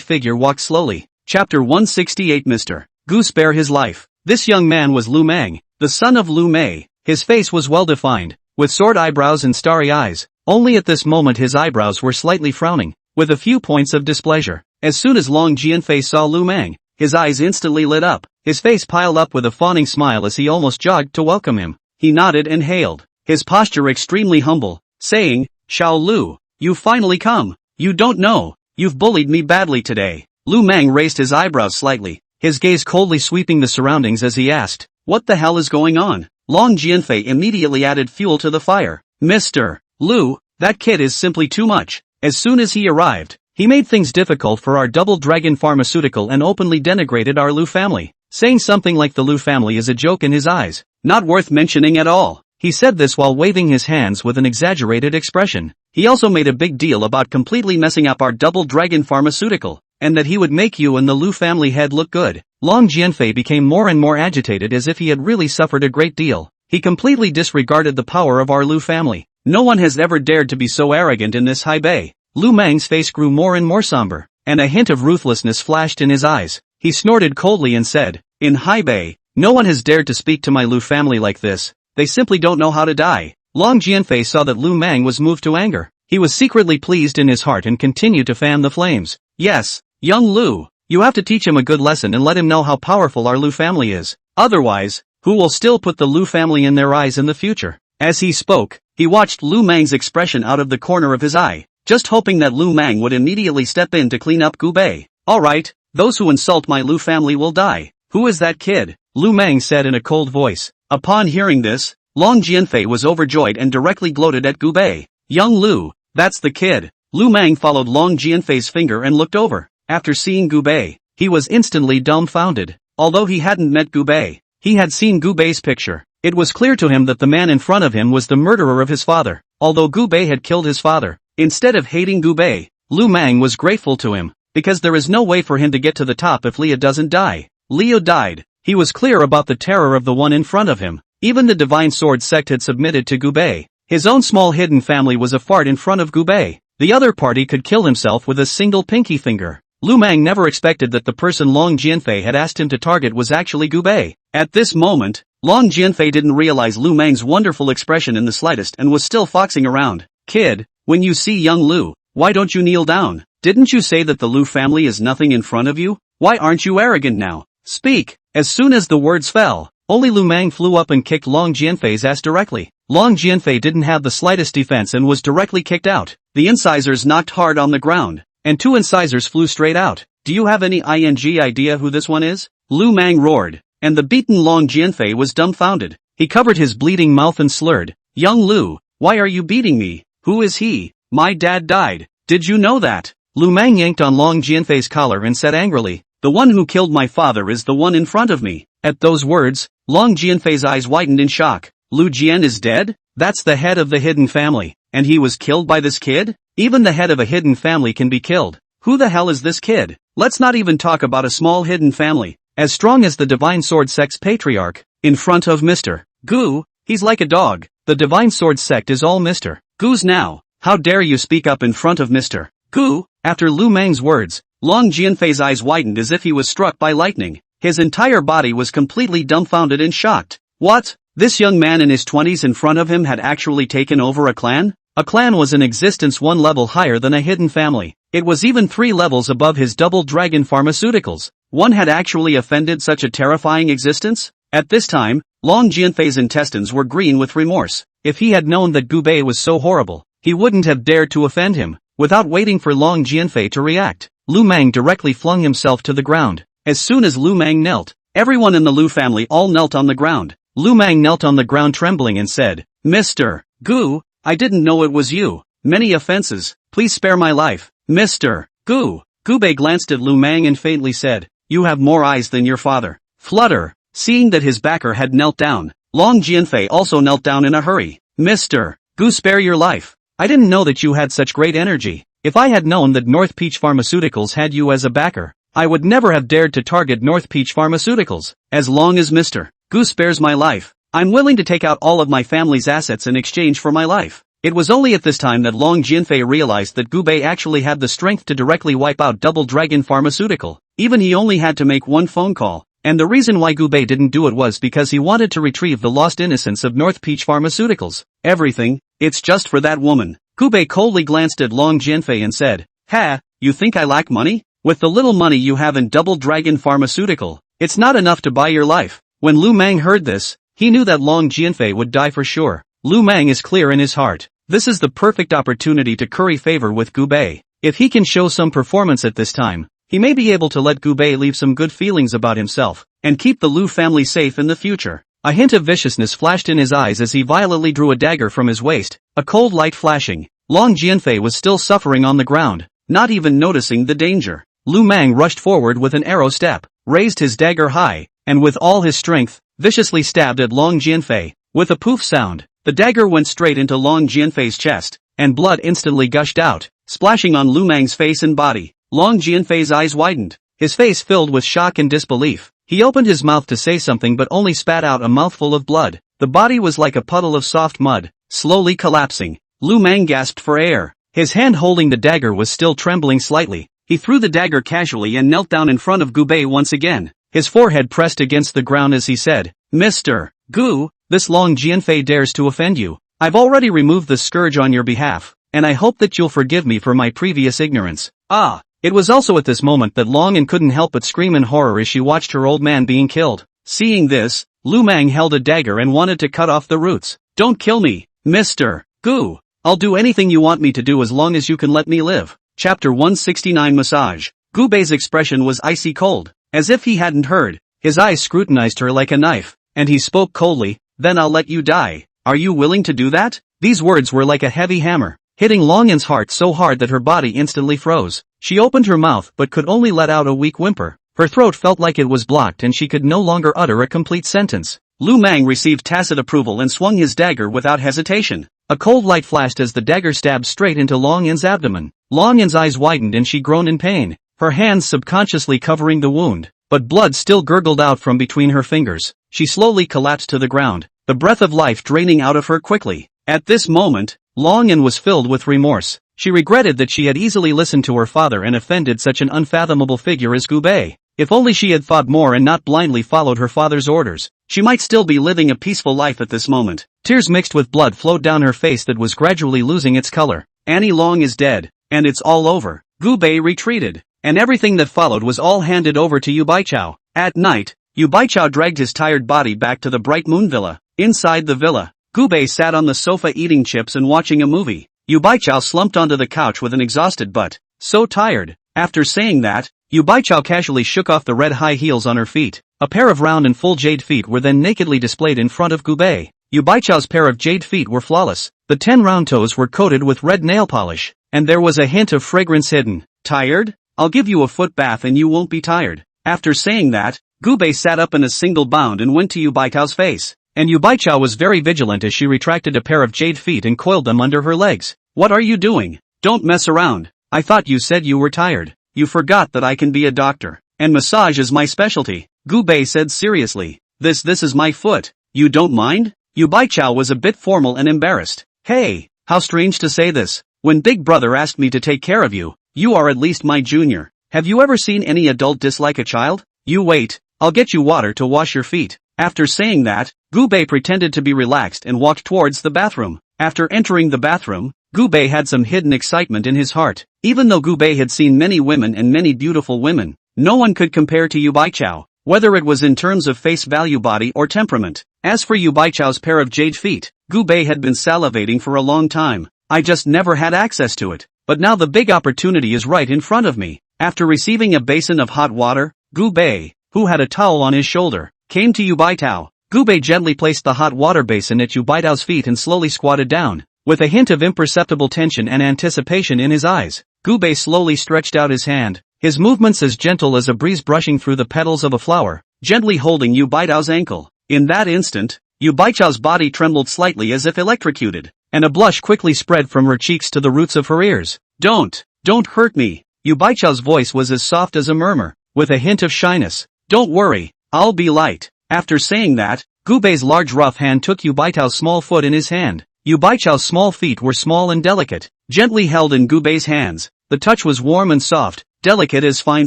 Speaker 1: figure walked slowly. Chapter 168 Mr. Gu spare his life. This young man was Lu Mang, the son of Lu Mei. His face was well defined, with sword eyebrows and starry eyes. Only at this moment his eyebrows were slightly frowning, with a few points of displeasure. As soon as Long Jianfei saw Lu Mang, his eyes instantly lit up. His face piled up with a fawning smile as he almost jogged to welcome him. He nodded and hailed, his posture extremely humble, saying, Xiao Lu, you finally come. You don't know, you've bullied me badly today. Lu Mang raised his eyebrows slightly, his gaze coldly sweeping the surroundings as he asked, what the hell is going on? Long Jianfei immediately added fuel to the fire. Mr. Lu, that kid is simply too much. As soon as he arrived, he made things difficult for our Double Dragon Pharmaceutical and openly denigrated our Lu family, saying something like the Lu family is a joke in his eyes, not worth mentioning at all. He said this while waving his hands with an exaggerated expression. He also made a big deal about completely messing up our Double Dragon Pharmaceutical, and that he would make you and the Lu family head look good. Long Jianfei became more and more agitated as if he had really suffered a great deal. He completely disregarded the power of our Lu family. No one has ever dared to be so arrogant in this high bay. Lu Mang's face grew more and more somber, and a hint of ruthlessness flashed in his eyes. He snorted coldly and said, in high bay, no one has dared to speak to my Lu family like this. They simply don't know how to die. Long Jianfei saw that Lu Mang was moved to anger. He was secretly pleased in his heart and continued to fan the flames. Yes, young Lu, you have to teach him a good lesson and let him know how powerful our Lu family is. Otherwise, who will still put the Lu family in their eyes in the future? As he spoke, he watched Lu Mang's expression out of the corner of his eye, just hoping that Lu Mang would immediately step in to clean up Gubei. Alright, those who insult my Lu family will die. Who is that kid? Lu Mang said in a cold voice. Upon hearing this, Long Jianfei was overjoyed and directly gloated at Gubei. Young Lu, that's the kid. Lu Mang followed Long Jianfei's finger and looked over. After seeing Gubei, he was instantly dumbfounded. Although he hadn't met Gubei, he had seen Gubei's picture. It was clear to him that the man in front of him was the murderer of his father. Although Gubei had killed his father, instead of hating Gubei, Lu Mang was grateful to him, because there is no way for him to get to the top if Leah doesn't die. Leah died. He was clear about the terror of the one in front of him. Even the Divine Sword sect had submitted to Gubei. His own small hidden family was a fart in front of Gubei. The other party could kill himself with a single pinky finger. Lu Mang never expected that the person Long Jianfei had asked him to target was actually Gubei. At this moment, Long Jianfei didn't realize Lu Mang's wonderful expression in the slightest and was still foxing around. Kid, when you see young Lu, why don't you kneel down? Didn't you say that the Lu family is nothing in front of you? Why aren't you arrogant now? Speak. As soon as the words fell, only Lu Mang flew up and kicked Long Jianfei's ass directly. Long Jianfei didn't have the slightest defense and was directly kicked out. The incisors knocked hard on the ground, and 2 incisors flew straight out. Do you have any idea who this one is? Lu Mang roared, and the beaten Long Jianfei was dumbfounded. He covered his bleeding mouth and slurred, Young Lu, why are you beating me? Who is he? My dad died. Did you know that? Lu Mang yanked on Long Jianfei's collar and said angrily, the one who killed my father is the one in front of me. At those words, Long Jianfei's eyes widened in shock. Lu Jian is dead? That's the head of the hidden family, and he was killed by this kid? Even the head of a hidden family can be killed. Who the hell is this kid? Let's not even talk about a small hidden family, as strong as the Divine Sword Sect's patriarch, in front of Mr. Gu, he's like a dog. The Divine Sword Sect is all Mr. Gu's now. How dare you speak up in front of Mr. Gu? After Lu Mang's words, Long Jianfei's eyes widened as if he was struck by lightning. His entire body was completely dumbfounded and shocked. What? This young man in his 20s in front of him had actually taken over a clan? A clan was in existence one level higher than a hidden family. It was even 3 levels above his double dragon pharmaceuticals. One had actually offended such a terrifying existence? At this time, Long Jianfei's intestines were green with remorse. If he had known that Gu Bei was so horrible, he wouldn't have dared to offend him. Without waiting for Long Jianfei to react, Lu Mang directly flung himself to the ground. As soon as Lu Mang knelt, everyone in the Lu family all knelt on the ground. Lu Mang knelt on the ground trembling and said, Mr. Gu, I didn't know it was you. Many offenses, please spare my life. Mr. Gu. Gu Bei glanced at Lu Mang and faintly said, you have more eyes than your father. Flutter. Seeing that his backer had knelt down, Long Jianfei also knelt down in a hurry. Mr. Gu, spare your life. I didn't know that you had such great energy. If I had known that North Peach Pharmaceuticals had you as a backer, I would never have dared to target North Peach Pharmaceuticals. As long as Mr. Gu spares my life, I'm willing to take out all of my family's assets in exchange for my life. It was only at this time that Long Jianfei realized that Gu Bei actually had the strength to directly wipe out Double Dragon Pharmaceutical. Even he only had to make one phone call, and the reason why Gu Bei didn't do it was because he wanted to retrieve the lost innocence of North Peach Pharmaceuticals. Everything, it's just for that woman. Gu Bei coldly glanced at Long Jianfei and said, Ha, you think I lack money? With the little money you have in Double Dragon Pharmaceutical, it's not enough to buy your life. When Lu Mang heard this, he knew that Long Jianfei would die for sure. Lu Mang is clear in his heart. This is the perfect opportunity to curry favor with Gu Bei. If he can show some performance at this time, he may be able to let Gu Bei leave some good feelings about himself, and keep the Lu family safe in the future. A hint of viciousness flashed in his eyes as he violently drew a dagger from his waist, a cold light flashing. Long Jianfei was still suffering on the ground, not even noticing the danger. Lu Mang rushed forward with an arrow step, raised his dagger high, and with all his strength, viciously stabbed at Long Jianfei. With a poof sound, the dagger went straight into Long Jianfei's chest, and blood instantly gushed out, splashing on Lu Mang's face and body. Long Jianfei's eyes widened, his face filled with shock and disbelief. He opened his mouth to say something but only spat out a mouthful of blood. The body was like a puddle of soft mud, slowly collapsing. Lu Mang gasped for air. His hand holding the dagger was still trembling slightly. He threw the dagger casually and knelt down in front of Gu Bei once again. His forehead pressed against the ground as he said, Mr. Gu, this Long Jianfei dares to offend you. I've already removed the scourge on your behalf, and I hope that you'll forgive me for my previous ignorance. Ah! It was also at this moment that Long An couldn't help but scream in horror as she watched her old man being killed. Seeing this, Lu Mang held a dagger and wanted to cut off the roots. Don't kill me, Mr. Gu. I'll do anything you want me to do as long as you can let me live. Chapter 169 Massage. Gu Bei's expression was icy cold. As if he hadn't heard, his eyes scrutinized her like a knife, and he spoke coldly, then I'll let you die. Are you willing to do that? These words were like a heavy hammer, hitting Long An's heart so hard that her body instantly froze. She opened her mouth but could only let out a weak whimper. Her throat felt like it was blocked and she could no longer utter a complete sentence. Lu Mang received tacit approval and swung his dagger without hesitation. A cold light flashed as the dagger stabbed straight into Long An's abdomen. Long An's eyes widened and she groaned in pain, her hands subconsciously covering the wound, but blood still gurgled out from between her fingers. She slowly collapsed to the ground, the breath of life draining out of her quickly. At this moment, Long An was filled with remorse. She regretted that she had easily listened to her father and offended such an unfathomable figure as Gu Bei. If only she had thought more and not blindly followed her father's orders, she might still be living a peaceful life at this moment. Tears mixed with blood flowed down her face that was gradually losing its color. Annie Long is dead, and it's all over. Gu Bei retreated, and everything that followed was all handed over to Yu Baichao. At night, Yu Baichao dragged his tired body back to the Bright Moon Villa. Inside the villa, Gu Bei sat on the sofa eating chips and watching a movie. Yu Baichao slumped onto the couch with an exhausted butt. So tired. After saying that, Yu Baichao casually shook off the red high heels on her feet. A pair of round and full jade feet were then nakedly displayed in front of Gu Bei. Yu Baichao's pair of jade feet were flawless. The 10 round toes were coated with red nail polish, and there was a hint of fragrance hidden. Tired? I'll give you a foot bath and you won't be tired. After saying that, Gu Bei sat up in a single bound and went to Yu Baichao's face. And Yu Baichao was very vigilant as she retracted a pair of jade feet and coiled them under her legs. What are you doing? Don't mess around. I thought you said you were tired. You forgot that I can be a doctor, and massage is my specialty. Gu Bei said seriously. This is my foot. You don't mind? Yu Baichao was a bit formal and embarrassed. Hey, how strange to say this. When Big Brother asked me to take care of you, you are at least my junior. Have you ever seen any adult dislike a child? You wait, I'll get you water to wash your feet. After saying that, Gubei pretended to be relaxed and walked towards the bathroom. After entering the bathroom, Gubei had some hidden excitement in his heart. Even though Gubei had seen many women and many beautiful women, no one could compare to Yu Baichao, whether it was in terms of face value, body, or temperament. As for Yu Baichao's pair of jade feet, Gubei had been salivating for a long time. I just never had access to it. But now the big opportunity is right in front of me. After receiving a basin of hot water, Gubei, who had a towel on his shoulder, came to Yu Baitao. Gubei gently placed the hot water basin at Yu Baitao's feet and slowly squatted down. With a hint of imperceptible tension and anticipation in his eyes, Gubei slowly stretched out his hand, his movements as gentle as a breeze brushing through the petals of a flower, gently holding Yu Baitao's ankle. In that instant, Yu Baichao's body trembled slightly as if electrocuted, and a blush quickly spread from her cheeks to the roots of her ears. Don't hurt me. Yu Baichao's voice was as soft as a murmur, with a hint of shyness. Don't worry, I'll be light. After saying that, Gubei's large rough hand took Yu Baitao's small foot in his hand. Yu Baichao's small feet were small and delicate, gently held in Gubei's hands. The touch was warm and soft, delicate as fine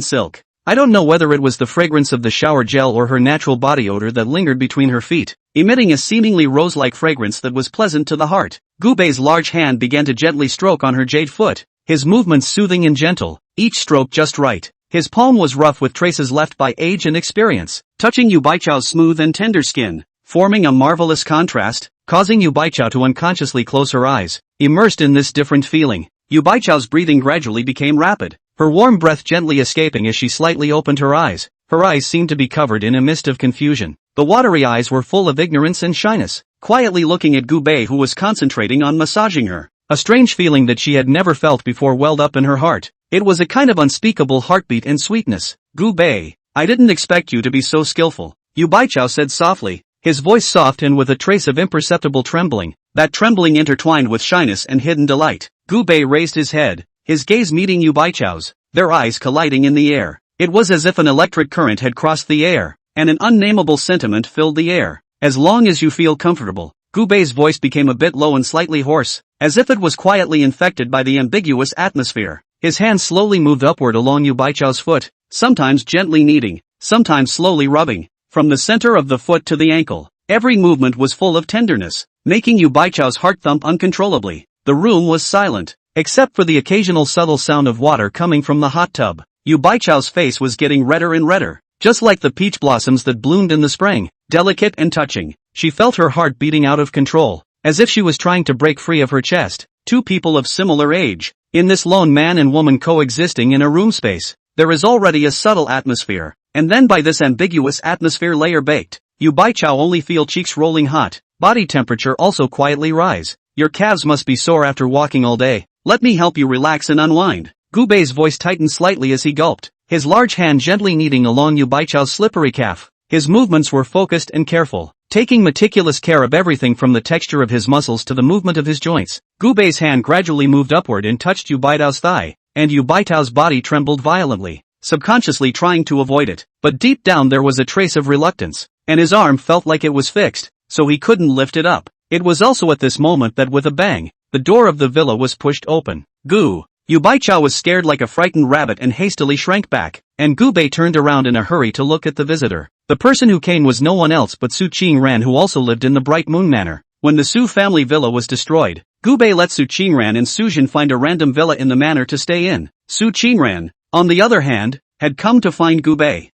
Speaker 1: silk. I don't know whether it was the fragrance of the shower gel or her natural body odor that lingered between her feet, emitting a seemingly rose-like fragrance that was pleasant to the heart. Gubei's large hand began to gently stroke on her jade foot, his movements soothing and gentle, each stroke just right. His palm was rough with traces left by age and experience, touching Yu Baichao's smooth and tender skin, forming a marvelous contrast, causing Yu Baichao to unconsciously close her eyes, immersed in this different feeling. Yu Baichao's breathing gradually became rapid, her warm breath gently escaping as she slightly opened her eyes. Her eyes seemed to be covered in a mist of confusion. The watery eyes were full of ignorance and shyness, quietly looking at Gubei, who was concentrating on massaging her. A strange feeling that she had never felt before welled up in her heart. It was a kind of unspeakable heartbeat and sweetness. Gubei, I didn't expect you to be so skillful, Yu Baichao said softly, his voice soft and with a trace of imperceptible trembling, that trembling intertwined with shyness and hidden delight. Gubei raised his head, his gaze meeting Yu Baichao's, their eyes colliding in the air. It was as if an electric current had crossed the air, and an unnameable sentiment filled the air. As long as you feel comfortable. Gubei's voice became a bit low and slightly hoarse, as if it was quietly infected by the ambiguous atmosphere. His hand slowly moved upward along Yu Baichao's foot, sometimes gently kneading, sometimes slowly rubbing, from the center of the foot to the ankle. Every movement was full of tenderness, making Yu Baichao's heart thump uncontrollably. The room was silent, except for the occasional subtle sound of water coming from the hot tub. Yu Baichao's face was getting redder and redder, just like the peach blossoms that bloomed in the spring, delicate and touching. She felt her heart beating out of control, as if she was trying to break free of her chest. Two people of similar age, in this lone man and woman coexisting in a room space, there is already a subtle atmosphere, and then by this ambiguous atmosphere layer baked, Yu Baichao only feel cheeks rolling hot, body temperature also quietly rise. Your calves must be sore after walking all day. Let me help you relax and unwind. Gubei's voice tightened slightly as he gulped, his large hand gently kneading along Yu Baichao's slippery calf. His movements were focused and careful, taking meticulous care of everything from the texture of his muscles to the movement of his joints. Gubei's hand gradually moved upward and touched Yu Baitao's thigh, and Yu Baitao's body trembled violently, subconsciously trying to avoid it. But deep down there was a trace of reluctance, and his arm felt like it was fixed, so he couldn't lift it up. It was also at this moment that with a bang, the door of the villa was pushed open. Gu! Yu Baichao was scared like a frightened rabbit and hastily shrank back, and Gubei turned around in a hurry to look at the visitor. The person who came was no one else but Su Qingran, who also lived in the Bright Moon Manor. When the Su family villa was destroyed, Gubei let Su Qingran and Su Jin find a random villa in the manor to stay in. Su Qingran, on the other hand, had come to find Gubei.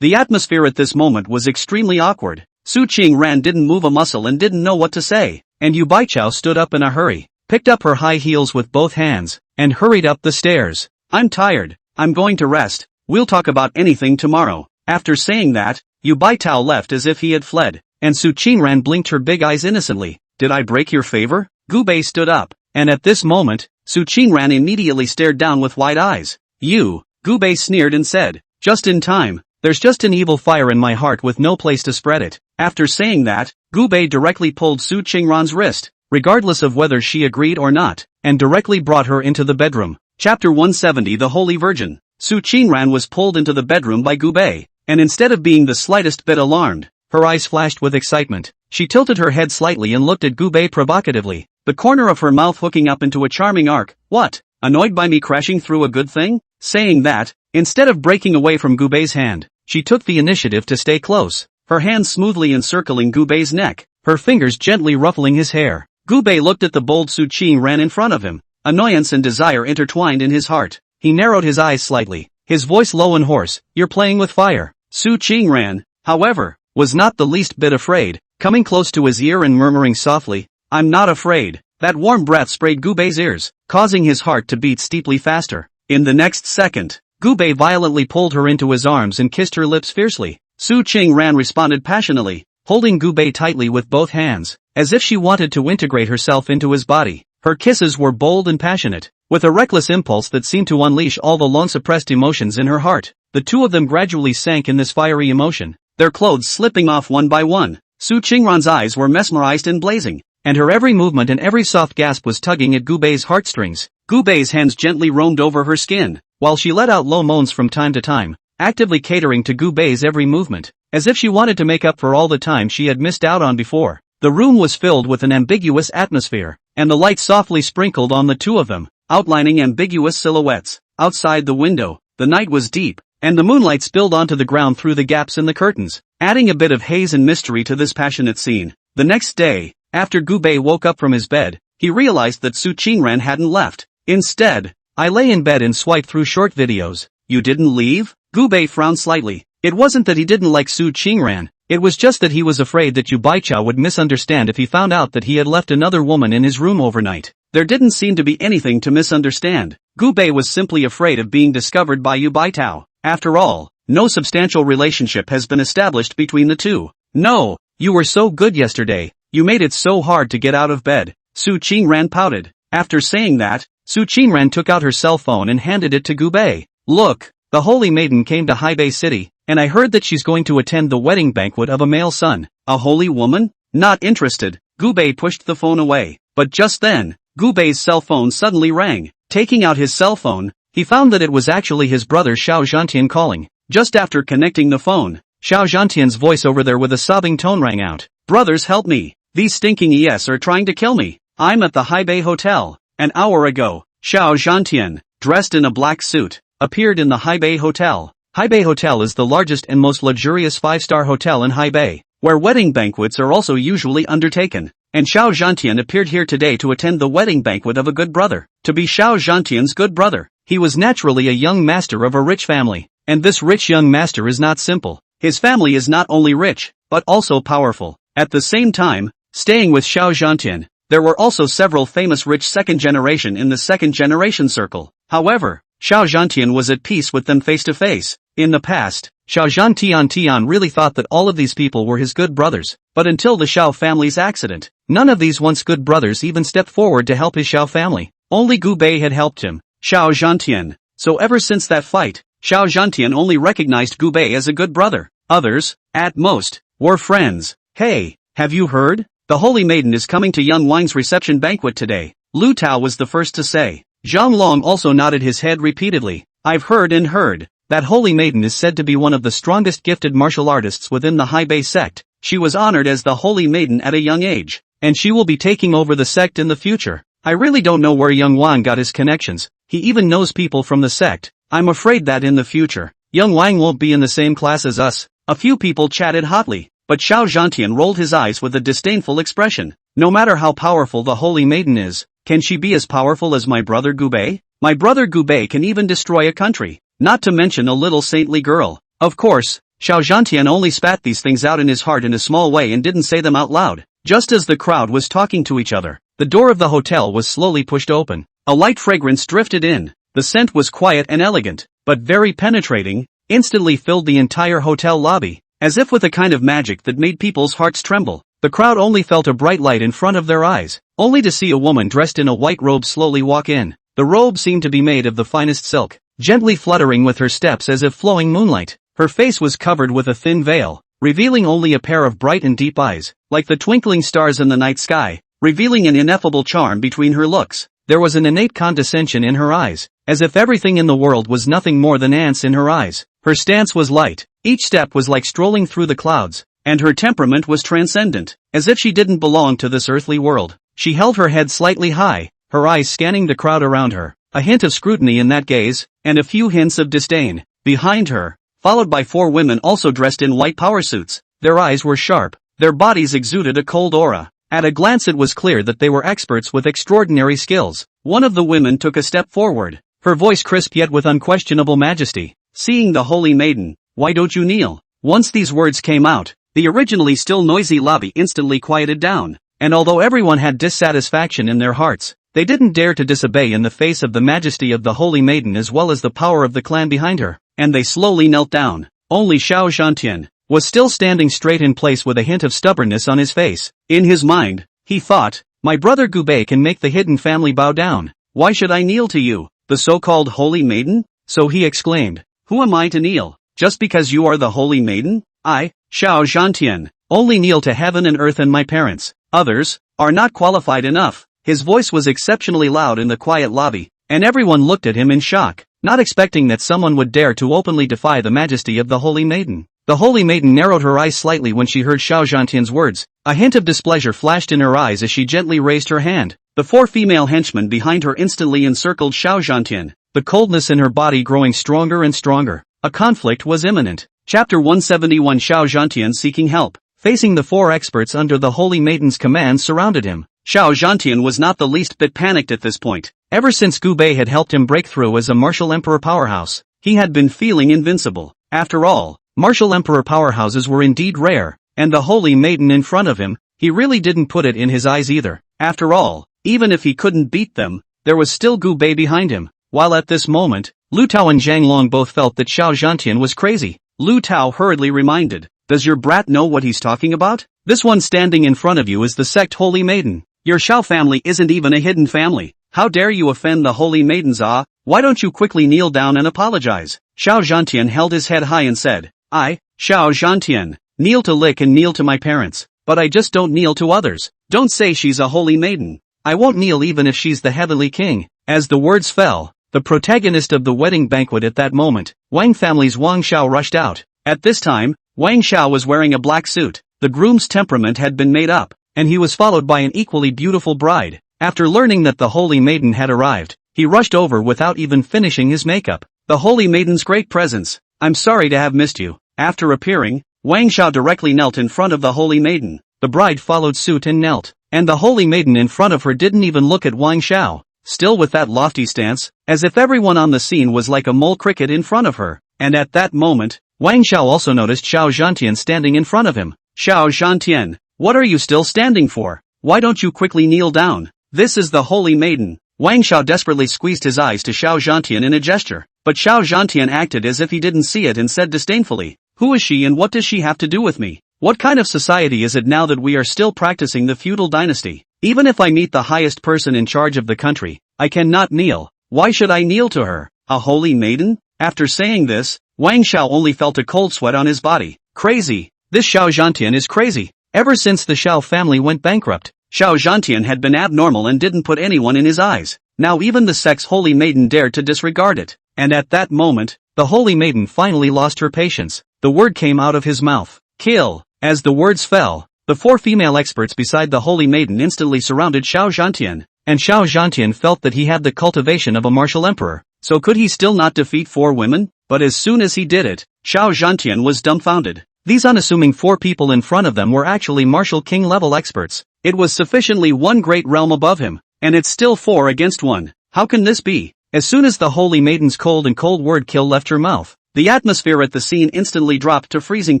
Speaker 1: The atmosphere at this moment was extremely awkward. Su Qingran didn't move a muscle and didn't know what to say, and Yu Baichao stood up in a hurry, picked up her high heels with both hands, and hurried up the stairs. I'm tired, I'm going to rest, we'll talk about anything tomorrow. After saying that, Yu Baitao left as if he had fled, and Su Qingran blinked her big eyes innocently. Did I break your favor? Gubei stood up, and at this moment, Su Qingran immediately stared down with wide eyes. You, Gubei sneered and said, just in time, there's just an evil fire in my heart with no place to spread it. After saying that, Gubei directly pulled Su Qingran's wrist, regardless of whether she agreed or not, and directly brought her into the bedroom. Chapter 170 The Holy Virgin. Su Qingran was pulled into the bedroom by Gubei, and instead of being the slightest bit alarmed, her eyes flashed with excitement. She tilted her head slightly and looked at Gubei provocatively, the corner of her mouth hooking up into a charming arc. What? Annoyed by me crashing through a good thing? Saying that, instead of breaking away from Gubei's hand, she took the initiative to stay close, her hands smoothly encircling Gubei's neck, her fingers gently ruffling his hair. Gubei looked at the bold Su Qingran in front of him, annoyance and desire intertwined in his heart. He narrowed his eyes slightly, his voice low and hoarse. "You're playing with fire." Su Qingran, however, was not the least bit afraid, coming close to his ear and murmuring softly, "I'm not afraid." That warm breath sprayed Gubei's ears, causing his heart to beat steeply faster. In the next second, Gubei violently pulled her into his arms and kissed her lips fiercely. Su Qingran responded passionately, holding Gubei tightly with both hands, as if she wanted to integrate herself into his body. Her kisses were bold and passionate, with a reckless impulse that seemed to unleash all the long-suppressed emotions in her heart. The two of them gradually sank in this fiery emotion, their clothes slipping off one by one. Su Qingran's eyes were mesmerized and blazing, and her every movement and every soft gasp was tugging at Gubei's heartstrings. Gubei's hands gently roamed over her skin, while she let out low moans from time to time, actively catering to Gubei's every movement, as if she wanted to make up for all the time she had missed out on before. The room was filled with an ambiguous atmosphere, and the light softly sprinkled on the two of them, outlining ambiguous silhouettes. Outside the window, the night was deep, and the moonlight spilled onto the ground through the gaps in the curtains, adding a bit of haze and mystery to this passionate scene. The next day, after Gubei woke up from his bed, he realized that Su Qingran hadn't left. "Instead, I lay in bed and swiped through short videos." "You didn't leave?" Gubei frowned slightly. It wasn't that he didn't like Su Qingran, it was just that he was afraid that Yu Baichao would misunderstand if he found out that he had left another woman in his room overnight. There didn't seem to be anything to misunderstand. Gubei was simply afraid of being discovered by Yu Baichao. After all, no substantial relationship has been established between the two. "No, you were so good yesterday, you made it so hard to get out of bed." Su Qingran pouted. After saying that, Su Qingran took out her cell phone and handed it to Gubei. "Look, the holy maiden came to Hebei City, and I heard that she's going to attend the wedding banquet of a male son." "A holy woman? Not interested." Gubei pushed the phone away, but just then, Gubei's cell phone suddenly rang. Taking out his cell phone, he found that it was actually his brother Xiao Zhantian calling. Just after connecting the phone, Xiao Zhantian's voice over there with a sobbing tone rang out. "Brothers, help me. These stinking ES are trying to kill me. I'm at the Hebei Hotel. An hour ago, Xiao Zhantian, dressed in a black suit, appeared in the Hebei Hotel." Hebei Hotel is the largest and most luxurious five-star hotel in Hebei, where wedding banquets are also usually undertaken. And Xiao Zhantian appeared here today to attend the wedding banquet of a good brother. To be Xiao Zhantian's good brother, he was naturally a young master of a rich family. And this rich young master is not simple. His family is not only rich, but also powerful. At the same time, staying with Xiao Zhantian, there were also several famous rich second generation in the second generation circle. However, Xiao Zhantian was at peace with them face to face. In the past, Xiao Zhantian really thought that all of these people were his good brothers, but until the Xiao family's accident, none of these once good brothers even stepped forward to help his Xiao family. Only Gubei had helped him, Xiao Zhantian. So ever since that fight, Xiao Zhantian only recognized Gubei as a good brother. Others, at most, were friends. "Hey, have you heard? The Holy Maiden is coming to Young Wang's reception banquet today," Lu Tao was the first to say. Zhang Long also nodded his head repeatedly. "I've heard and heard. That Holy Maiden is said to be one of the strongest gifted martial artists within the Hebei sect. She was honored as the Holy Maiden at a young age, and she will be taking over the sect in the future. I really don't know where Young Wang got his connections. He even knows people from the sect. I'm afraid that in the future, Young Wang won't be in the same class as us." A few people chatted hotly, but Xiao Zhantian rolled his eyes with a disdainful expression. "No matter how powerful the Holy Maiden is, can she be as powerful as my brother Gubei? My brother Gubei can even destroy a country, not to mention a little saintly girl." Of course, Xiao Zhantian only spat these things out in his heart in a small way and didn't say them out loud. Just as the crowd was talking to each other, the door of the hotel was slowly pushed open. A light fragrance drifted in. The scent was quiet and elegant, but very penetrating, instantly filled the entire hotel lobby, as if with a kind of magic that made people's hearts tremble. The crowd only felt a bright light in front of their eyes, only to see a woman dressed in a white robe slowly walk in. The robe seemed to be made of the finest silk, gently fluttering with her steps as if flowing moonlight. Her face was covered with a thin veil, revealing only a pair of bright and deep eyes, like the twinkling stars in the night sky, revealing an ineffable charm between her looks. There was an innate condescension in her eyes, as if everything in the world was nothing more than ants in her eyes. Her stance was light, each step was like strolling through the clouds, and her temperament was transcendent, as if she didn't belong to this earthly world. She held her head slightly high, her eyes scanning the crowd around her, a hint of scrutiny in that gaze, and a few hints of disdain. Behind her, followed by 4 women also dressed in white power suits. Their eyes were sharp, their bodies exuded a cold aura. At a glance it was clear that they were experts with extraordinary skills. One of the women took a step forward, her voice crisp yet with unquestionable majesty. "Seeing the holy maiden, why don't you kneel?" Once these words came out, the originally still noisy lobby instantly quieted down, and although everyone had dissatisfaction in their hearts, they didn't dare to disobey in the face of the majesty of the holy maiden as well as the power of the clan behind her, and they slowly knelt down. Only Xiao Zhantian was still standing straight in place with a hint of stubbornness on his face. In his mind, he thought, "My brother Gubei can make the hidden family bow down. Why should I kneel to you, the so-called holy maiden?" So he exclaimed, "Who am I to kneel? Just because you are the holy maiden? I, Xiao Zhantian, only kneel to heaven and earth and my parents. Others are not qualified enough." His voice was exceptionally loud in the quiet lobby, and everyone looked at him in shock, not expecting that someone would dare to openly defy the majesty of the holy maiden. The holy maiden narrowed her eyes slightly when she heard Xiao Zhantian's words. A hint of displeasure flashed in her eyes as she gently raised her hand. The 4 female henchmen behind her instantly encircled Xiao Zhantian, the coldness in her body growing stronger and stronger. A conflict was imminent. Chapter 171 Xiao Zhantian seeking help. Facing the 4 experts under the holy maiden's command surrounded him. Xiao Zhantian was not the least bit panicked at this point. Ever since Gubei had helped him break through as a martial emperor powerhouse, he had been feeling invincible. After all, martial emperor powerhouses were indeed rare, and the holy maiden in front of him, he really didn't put it in his eyes either. After all, even if he couldn't beat them, there was still Gubei behind him. While at this moment, Lu Tao and Zhang Long both felt that Xiao Zhantian was crazy. Lu Tao hurriedly reminded, "Does your brat know what he's talking about? This one standing in front of you is the sect holy maiden. Your Xiao family isn't even a hidden family. How dare you offend the holy maidens? Why don't you quickly kneel down and apologize?" Xiao Zhantian held his head high and said, "I, Xiao Zhantian, kneel to lick and kneel to my parents, but I just don't kneel to others. Don't say she's a holy maiden. I won't kneel even if she's the heavenly king." As the words fell, the protagonist of the wedding banquet at that moment, Wang family's Wang Xiao rushed out. At this time, Wang Xiao was wearing a black suit. The groom's temperament had been made up, and he was followed by an equally beautiful bride. After learning that the holy maiden had arrived, he rushed over without even finishing his makeup. The holy maiden's great presence. "I'm sorry to have missed you." After appearing, Wang Xiao directly knelt in front of the holy maiden. The bride followed suit and knelt, and the holy maiden in front of her didn't even look at Wang Xiao, still with that lofty stance, as if everyone on the scene was like a mole cricket in front of her. And at that moment, Wang Xiao also noticed Xiao Zhantian standing in front of him. "Xiao Zhantian, what are you still standing for? Why don't you quickly kneel down? This is the holy maiden." Wang Xiao desperately squeezed his eyes to Xiao Zhantian in a gesture, but Xiao Zhantian acted as if he didn't see it and said disdainfully, "Who is she and what does she have to do with me? What kind of society is it now that we are still practicing the feudal dynasty? Even if I meet the highest person in charge of the country, I cannot kneel. Why should I kneel to her? A holy maiden?" After saying this, Wang Xiao only felt a cold sweat on his body. Crazy. This Xiao Zhantian is crazy. Ever since the Xiao family went bankrupt, Xiao Zhantian had been abnormal and didn't put anyone in his eyes. Now even the sect's holy maiden dared to disregard it. And at that moment, the holy maiden finally lost her patience. The word came out of his mouth. "Kill." As the words fell, the 4 female experts beside the holy maiden instantly surrounded Xiao Zhantian, and Xiao Zhantian felt that he had the cultivation of a martial emperor. So could he still not defeat 4 women? But as soon as he did it, Xiao Zhantian was dumbfounded. These unassuming 4 people in front of them were actually martial king level experts. It was sufficiently one great realm above him, and it's still 4 against 1. How can this be? As soon as the holy maiden's cold word "kill" left her mouth, the atmosphere at the scene instantly dropped to freezing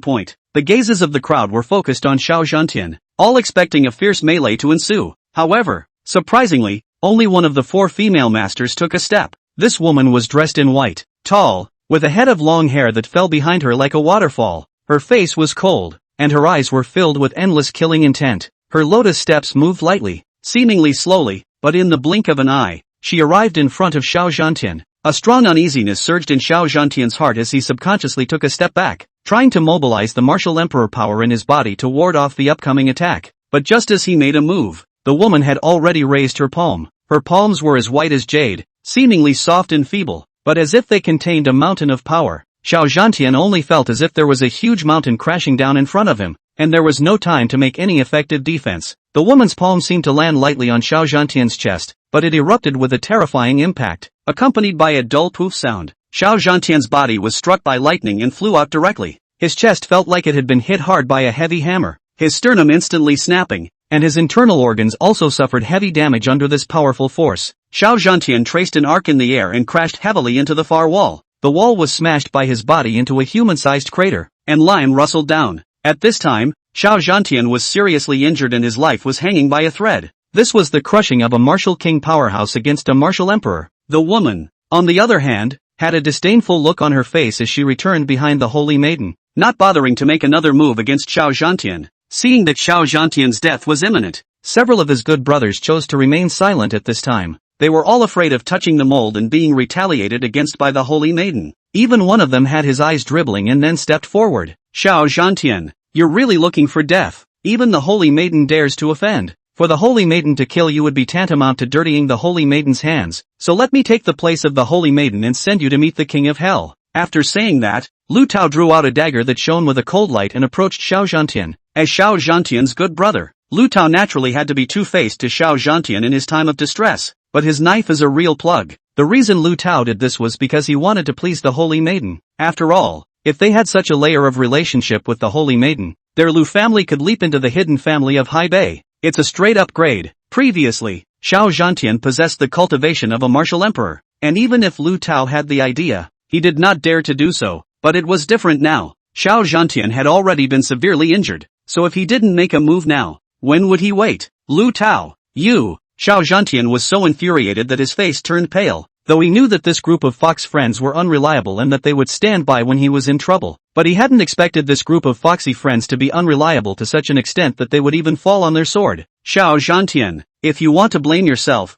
Speaker 1: point. The gazes of the crowd were focused on Xiao Zhantian, all expecting a fierce melee to ensue. However, surprisingly, only one of the 4 female masters took a step. This woman was dressed in white, tall, with a head of long hair that fell behind her like a waterfall. Her face was cold, and her eyes were filled with endless killing intent. Her lotus steps moved lightly, seemingly slowly, but in the blink of an eye, she arrived in front of Xiao Zhantian. A strong uneasiness surged in Xiao Zhantian's heart as he subconsciously took a step back, trying to mobilize the martial emperor power in his body to ward off the upcoming attack. But just as he made a move, the woman had already raised her palm. Her palms were as white as jade, seemingly soft and feeble, but as if they contained a mountain of power. Xiao Zhantian only felt as if there was a huge mountain crashing down in front of him, and there was no time to make any effective defense. The woman's palm seemed to land lightly on Xiao Zhantian's chest, but it erupted with a terrifying impact, accompanied by a dull poof sound. Xiao Zhantian's body was struck by lightning and flew out directly. His chest felt like it had been hit hard by a heavy hammer, his sternum instantly snapping, and his internal organs also suffered heavy damage under this powerful force. Xiao Zhantian traced an arc in the air and crashed heavily into the far wall. The wall was smashed by his body into a human-sized crater, and lime rustled down. At this time, Xiao Zhantian was seriously injured and his life was hanging by a thread. This was the crushing of a martial king powerhouse against a martial emperor. The woman, on the other hand, had a disdainful look on her face as she returned behind the holy maiden, not bothering to make another move against Xiao Zhantian. Seeing that Xiao Zhantian's death was imminent, several of his good brothers chose to remain silent at this time. They were all afraid of touching the mold and being retaliated against by the holy maiden. Even one of them had his eyes dribbling and then stepped forward. Xiao Zhantian, you're really looking for death. Even the holy maiden dares to offend. For the holy maiden to kill you would be tantamount to dirtying the holy maiden's hands, so let me take the place of the holy maiden and send you to meet the king of hell. After saying that, Lu Tao drew out a dagger that shone with a cold light and approached Xiao Zhantian. As Xiao Zhantian's good brother, Lu Tao naturally had to be two-faced to Xiao Zhantian in his time of distress, but his knife is a real plug. The reason Lu Tao did this was because he wanted to please the holy maiden. After all, if they had such a layer of relationship with the holy maiden, their Lu family could leap into the hidden family of Hai Bei. It's a straight upgrade. Previously, Xiao Zhantian possessed the cultivation of a martial emperor, and even if Lu Tao had the idea, he did not dare to do so, but it was different now. Xiao Zhantian had already been severely injured, so if he didn't make a move now, when would he wait? Lu Tao, you! Xiao Zhantian was so infuriated that his face turned pale, though he knew that this group of fox friends were unreliable and that they would stand by when he was in trouble. But he hadn't expected this group of foxy friends to be unreliable to such an extent that they would even fall on their sword. Xiao Zhantian, if you want to blame yourself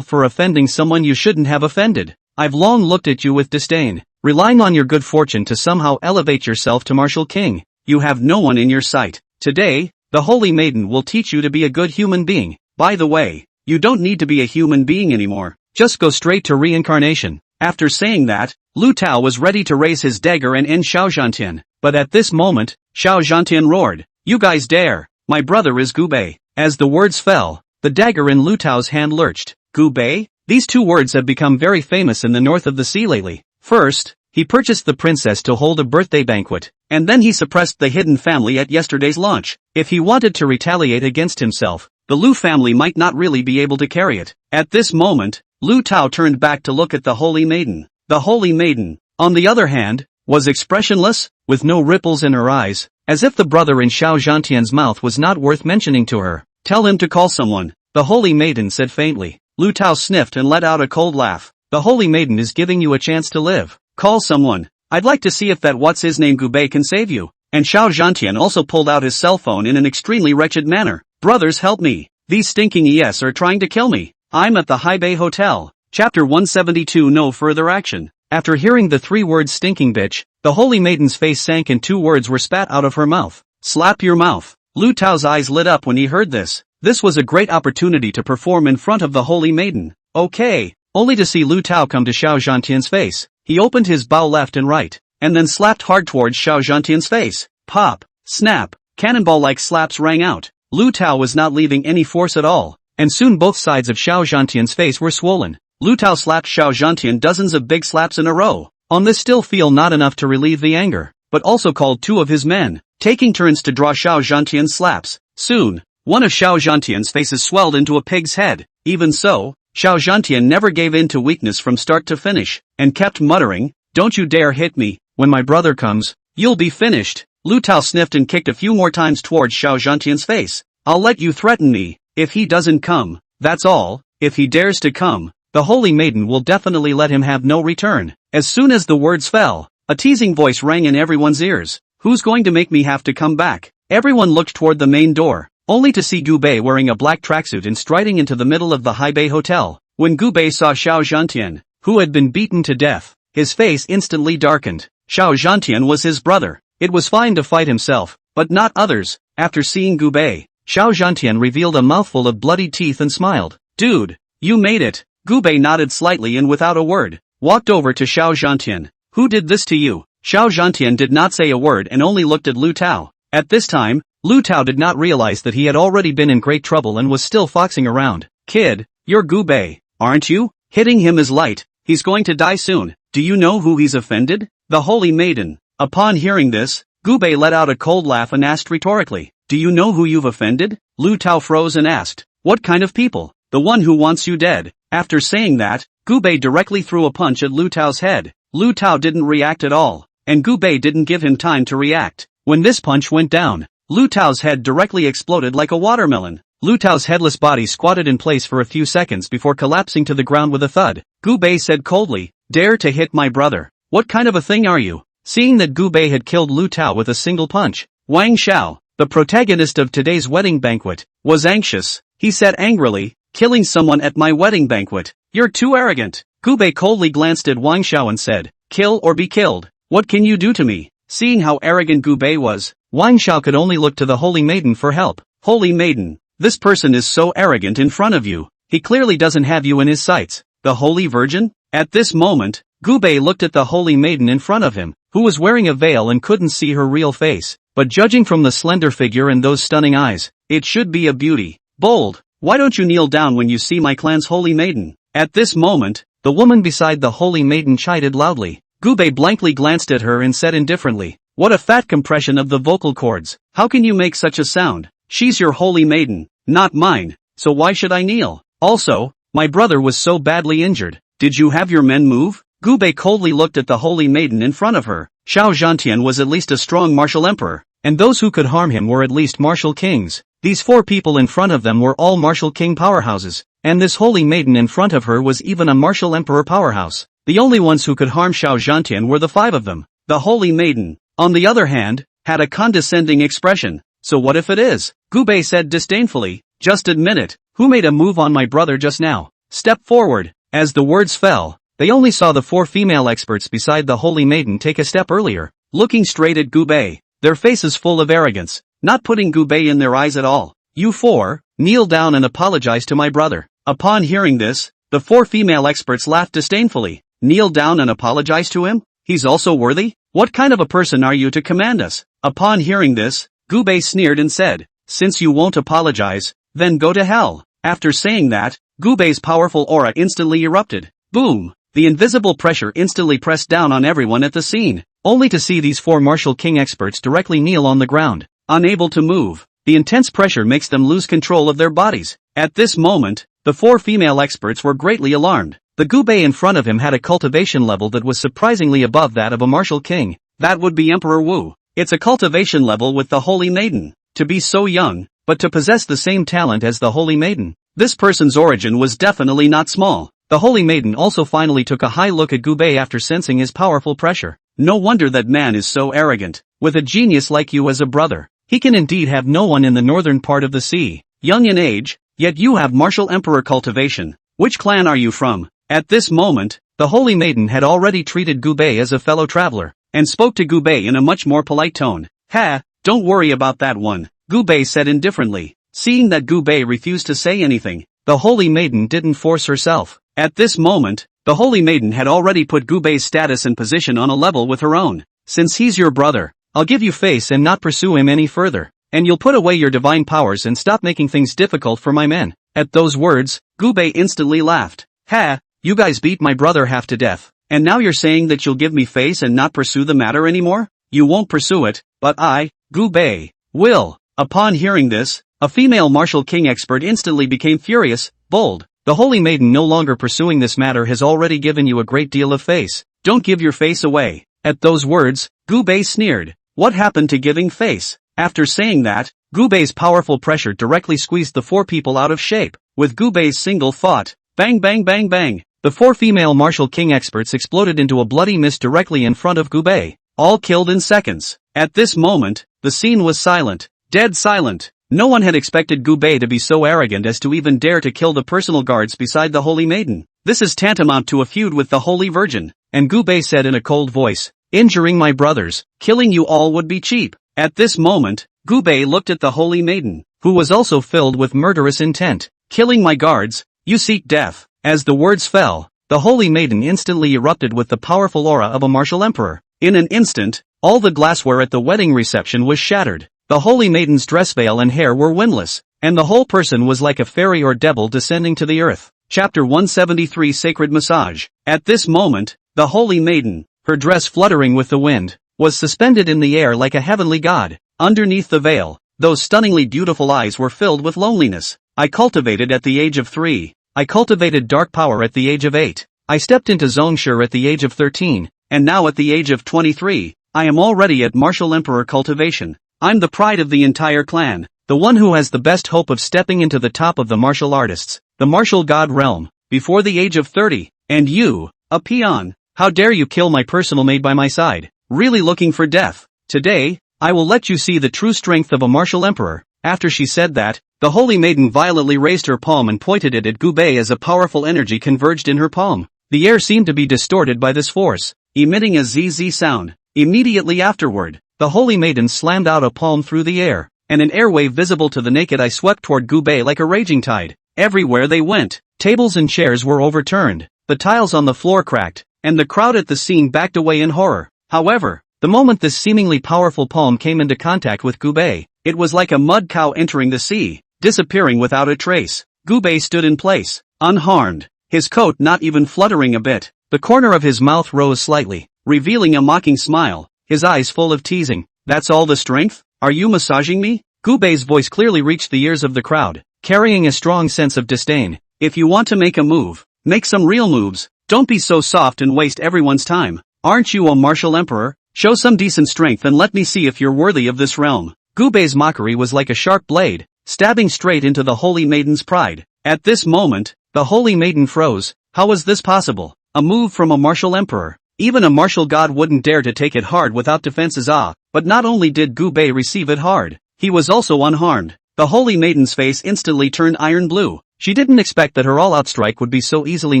Speaker 1: for offending someone you shouldn't have offended. I've long looked at you with disdain, relying on your good fortune to somehow elevate yourself to martial king. You have no one in your sight. Today, the holy maiden will teach you to be a good human being. By the way, you don't need to be a human being anymore. Just go straight to reincarnation. After saying that, Lu Tao was ready to raise his dagger and end Xiao Zhantian. But at this moment, Xiao Zhantian roared, "You guys dare! My brother is Gu Bei." As the words fell, the dagger in Lu Tao's hand lurched. Gu Bei? These two words have become very famous in the north of the sea lately. First, he purchased the princess to hold a birthday banquet, and then he suppressed the hidden family at yesterday's launch. If he wanted to retaliate against himself, the Lu family might not really be able to carry it. At this moment, Lu Tao turned back to look at the holy maiden. The holy maiden, on the other hand, was expressionless, with no ripples in her eyes, as if the brother in Xiao Zhantian's mouth was not worth mentioning to her. Tell him to call someone, the holy maiden said faintly. Lu Tao sniffed and let out a cold laugh. The holy maiden is giving you a chance to live. Call someone. I'd like to see if that what's-his-name Gu Bei can save you. And Xiao Zhantian also pulled out his cell phone in an extremely wretched manner. Brothers, help me. These stinking ES are trying to kill me. I'm at the Hai Bei Hotel. Chapter 172. No further action. After hearing the three words stinking bitch, the holy maiden's face sank and two words were spat out of her mouth. Slap your mouth. Lu Tao's eyes lit up when he heard this. This was a great opportunity to perform in front of the holy maiden. Okay. Only to see Lu Tao come to Xiao Zhantian's face. He opened his bow left and right, and then slapped hard towards Xiao Zhantian's face. Pop. Snap. Cannonball-like slaps rang out. Lu Tao was not leaving any force at all, and soon both sides of Xiao Zhantian's face were swollen. Lu Tao slapped Xiao Zhantian dozens of big slaps in a row. On this still feel not enough to relieve the anger, but also called two of his men, taking turns to draw Xiao Zhantian's slaps. Soon, one of Xiao Zhantian's faces swelled into a pig's head. Even so, Xiao Zhantian never gave in to weakness from start to finish, and kept muttering, "Don't you dare hit me. When my brother comes, you'll be finished." Lu Tao sniffed and kicked a few more times towards Xiao Zhantian's face. "I'll let you threaten me. If he doesn't come, that's all. If he dares to come, the holy maiden will definitely let him have no return." As soon as the words fell, a teasing voice rang in everyone's ears. "Who's going to make me have to come back?" Everyone looked toward the main door, only to see Gu Bei wearing a black tracksuit and striding into the middle of the Hai Bei Hotel. When Gu Bei saw Xiao Zhantian, who had been beaten to death, his face instantly darkened. Xiao Zhantian was his brother. It was fine to fight himself, but not others. After seeing Gu Bei, Xiao Zhantian revealed a mouthful of bloody teeth and smiled. "Dude, you made it." Gu Bei nodded slightly and without a word, walked over to Xiao Zhantian. "Who did this to you?" Xiao Zhantian did not say a word and only looked at Lu Tao. At this time, Lu Tao did not realize that he had already been in great trouble and was still foxing around. "Kid, you're Gu Bei, aren't you?" Hitting him is light, he's going to die soon. Do you know who he's offended? The holy maiden. Upon hearing this, Gubei let out a cold laugh and asked rhetorically, do you know who you've offended? Lu Tao froze and asked, what kind of people? The one who wants you dead. After saying that, Gubei directly threw a punch at Lu Tao's head. Lu Tao didn't react at all, and Gubei didn't give him time to react. When this punch went down, Lu Tao's head directly exploded like a watermelon. Lu Tao's headless body squatted in place for a few seconds before collapsing to the ground with a thud. Gubei said coldly, dare to hit my brother. What kind of a thing are you? Seeing that Gubei had killed Lu Tao with a single punch, Wang Xiao, the protagonist of today's wedding banquet, was anxious. He said angrily, killing someone at my wedding banquet. You're too arrogant. Gubei coldly glanced at Wang Xiao and said, kill or be killed. What can you do to me? Seeing how arrogant Gubei was, Wang Xiao could only look to the holy maiden for help. Holy maiden, this person is so arrogant in front of you. He clearly doesn't have you in his sights. The holy virgin? At this moment, Gubei looked at the holy maiden in front of him, who was wearing a veil and couldn't see her real face. But judging from the slender figure and those stunning eyes, it should be a beauty. Bold, why don't you kneel down when you see my clan's holy maiden? At this moment, the woman beside the holy maiden chided loudly. Gubei blankly glanced at her and said indifferently, what a fat compression of the vocal cords. How can you make such a sound? She's your holy maiden, not mine, so why should I kneel? Also, my brother was so badly injured. Did you have your men move? Gubei coldly looked at the holy maiden in front of her. Xiao Zhantian was at least a strong martial emperor, and those who could harm him were at least martial kings. These four people in front of them were all martial king powerhouses, and this holy maiden in front of her was even a martial emperor powerhouse. The only ones who could harm Xiao Zhantian were the five of them. The holy maiden, on the other hand, had a condescending expression. So what if it is? Gubei said disdainfully, just admit it. Who made a move on my brother just now? Step forward. As the words fell, they only saw the four female experts beside the holy maiden take a step earlier, looking straight at Gubei, their faces full of arrogance, not putting Gubei in their eyes at all. You four, kneel down and apologize to my brother. Upon hearing this, the four female experts laughed disdainfully. Kneel down and apologize to him? He's also worthy? What kind of a person are you to command us? Upon hearing this, Gubei sneered and said, since you won't apologize, then go to hell. After saying that, Gubei's powerful aura instantly erupted. Boom! The invisible pressure instantly pressed down on everyone at the scene, only to see these four martial king experts directly kneel on the ground, unable to move. The intense pressure makes them lose control of their bodies. At this moment, the four female experts were greatly alarmed. The Gubei in front of him had a cultivation level that was surprisingly above that of a martial king. That would be Emperor Wu. It's a cultivation level with the holy maiden. To be so young, but to possess the same talent as the holy maiden. This person's origin was definitely not small. The holy maiden also finally took a high look at Gubei after sensing his powerful pressure. No wonder that man is so arrogant. With a genius like you as a brother, he can indeed have no one in the northern part of the sea. Young in age, yet you have martial emperor cultivation. Which clan are you from? At this moment, the holy maiden had already treated Gubei as a fellow traveler, and spoke to Gubei in a much more polite tone. Ha, don't worry about that one, Gubei said indifferently. Seeing that Gubei refused to say anything, the holy maiden didn't force herself. At this moment, the holy maiden had already put Gubei's status and position on a level with her own. Since he's your brother, I'll give you face and not pursue him any further. And you'll put away your divine powers and stop making things difficult for my men. At those words, Gubei instantly laughed. Ha, you guys beat my brother half to death, and now you're saying that you'll give me face and not pursue the matter anymore? You won't pursue it, but I, Gubei, will. Upon hearing this, a female martial king expert instantly became furious, bold. The holy maiden no longer pursuing this matter has already given you a great deal of face. Don't give your face away. At those words, Gubei sneered. What happened to giving face? After saying that, Gubei's powerful pressure directly squeezed the four people out of shape. With Gubei's single thought, bang bang bang bang, the four female martial king experts exploded into a bloody mist directly in front of Gubei, all killed in seconds. At this moment, the scene was silent, dead silent. No one had expected Gubei to be so arrogant as to even dare to kill the personal guards beside the holy maiden. This is tantamount to a feud with the holy virgin. And Gubei said in a cold voice, injuring my brothers, killing you all would be cheap. At this moment, Gubei looked at the holy maiden, who was also filled with murderous intent. Killing my guards, you seek death. As the words fell, the holy maiden instantly erupted with the powerful aura of a martial emperor. In an instant, all the glassware at the wedding reception was shattered. The holy maiden's dress veil and hair were windless, and the whole person was like a fairy or devil descending to the earth. Chapter 173 Sacred Massage. At this moment, The holy maiden, her dress fluttering with the wind, was suspended in the air like a heavenly god. Underneath the veil, those stunningly beautiful eyes were filled with loneliness. I cultivated at the age of 3. I cultivated dark power at the age of 8. I stepped into Zongshire at the age of 13, and now at the age of 23, I am already at martial emperor cultivation. I'm the pride of the entire clan, the one who has the best hope of stepping into the top of the martial artists, the martial god realm, before the age of 30, and you, a peon, how dare you kill my personal maid by my side, really looking for death. Today, I will let you see the true strength of a martial emperor. After she said that, the holy maiden violently raised her palm and pointed it at Gubei as a powerful energy converged in her palm. The air seemed to be distorted by this force, emitting a ZZ sound. Immediately afterward, the holy maiden slammed out a palm through the air, and an airwave visible to the naked eye swept toward Gubei like a raging tide. Everywhere they went, tables and chairs were overturned, the tiles on the floor cracked, and the crowd at the scene backed away in horror. However, the moment this seemingly powerful palm came into contact with Gubei, it was like a mud cow entering the sea, disappearing without a trace. Gubei stood in place, unharmed, his coat not even fluttering a bit. The corner of his mouth rose slightly, revealing a mocking smile, his eyes full of teasing. That's all the strength? Are you massaging me? Gubei's voice clearly reached the ears of the crowd, carrying a strong sense of disdain. If you want to make a move, make some real moves. Don't be so soft and waste everyone's time. Aren't you a martial emperor? Show some decent strength and let me see if you're worthy of this realm. Gubei's mockery was like a sharp blade, stabbing straight into the holy maiden's pride. At this moment, the holy maiden froze. How was this possible? A move from a martial emperor. Even a martial god wouldn't dare to take it hard without defenses. But not only did Gubei receive it hard, he was also unharmed. The holy maiden's face instantly turned iron blue. She didn't expect that her all-out strike would be so easily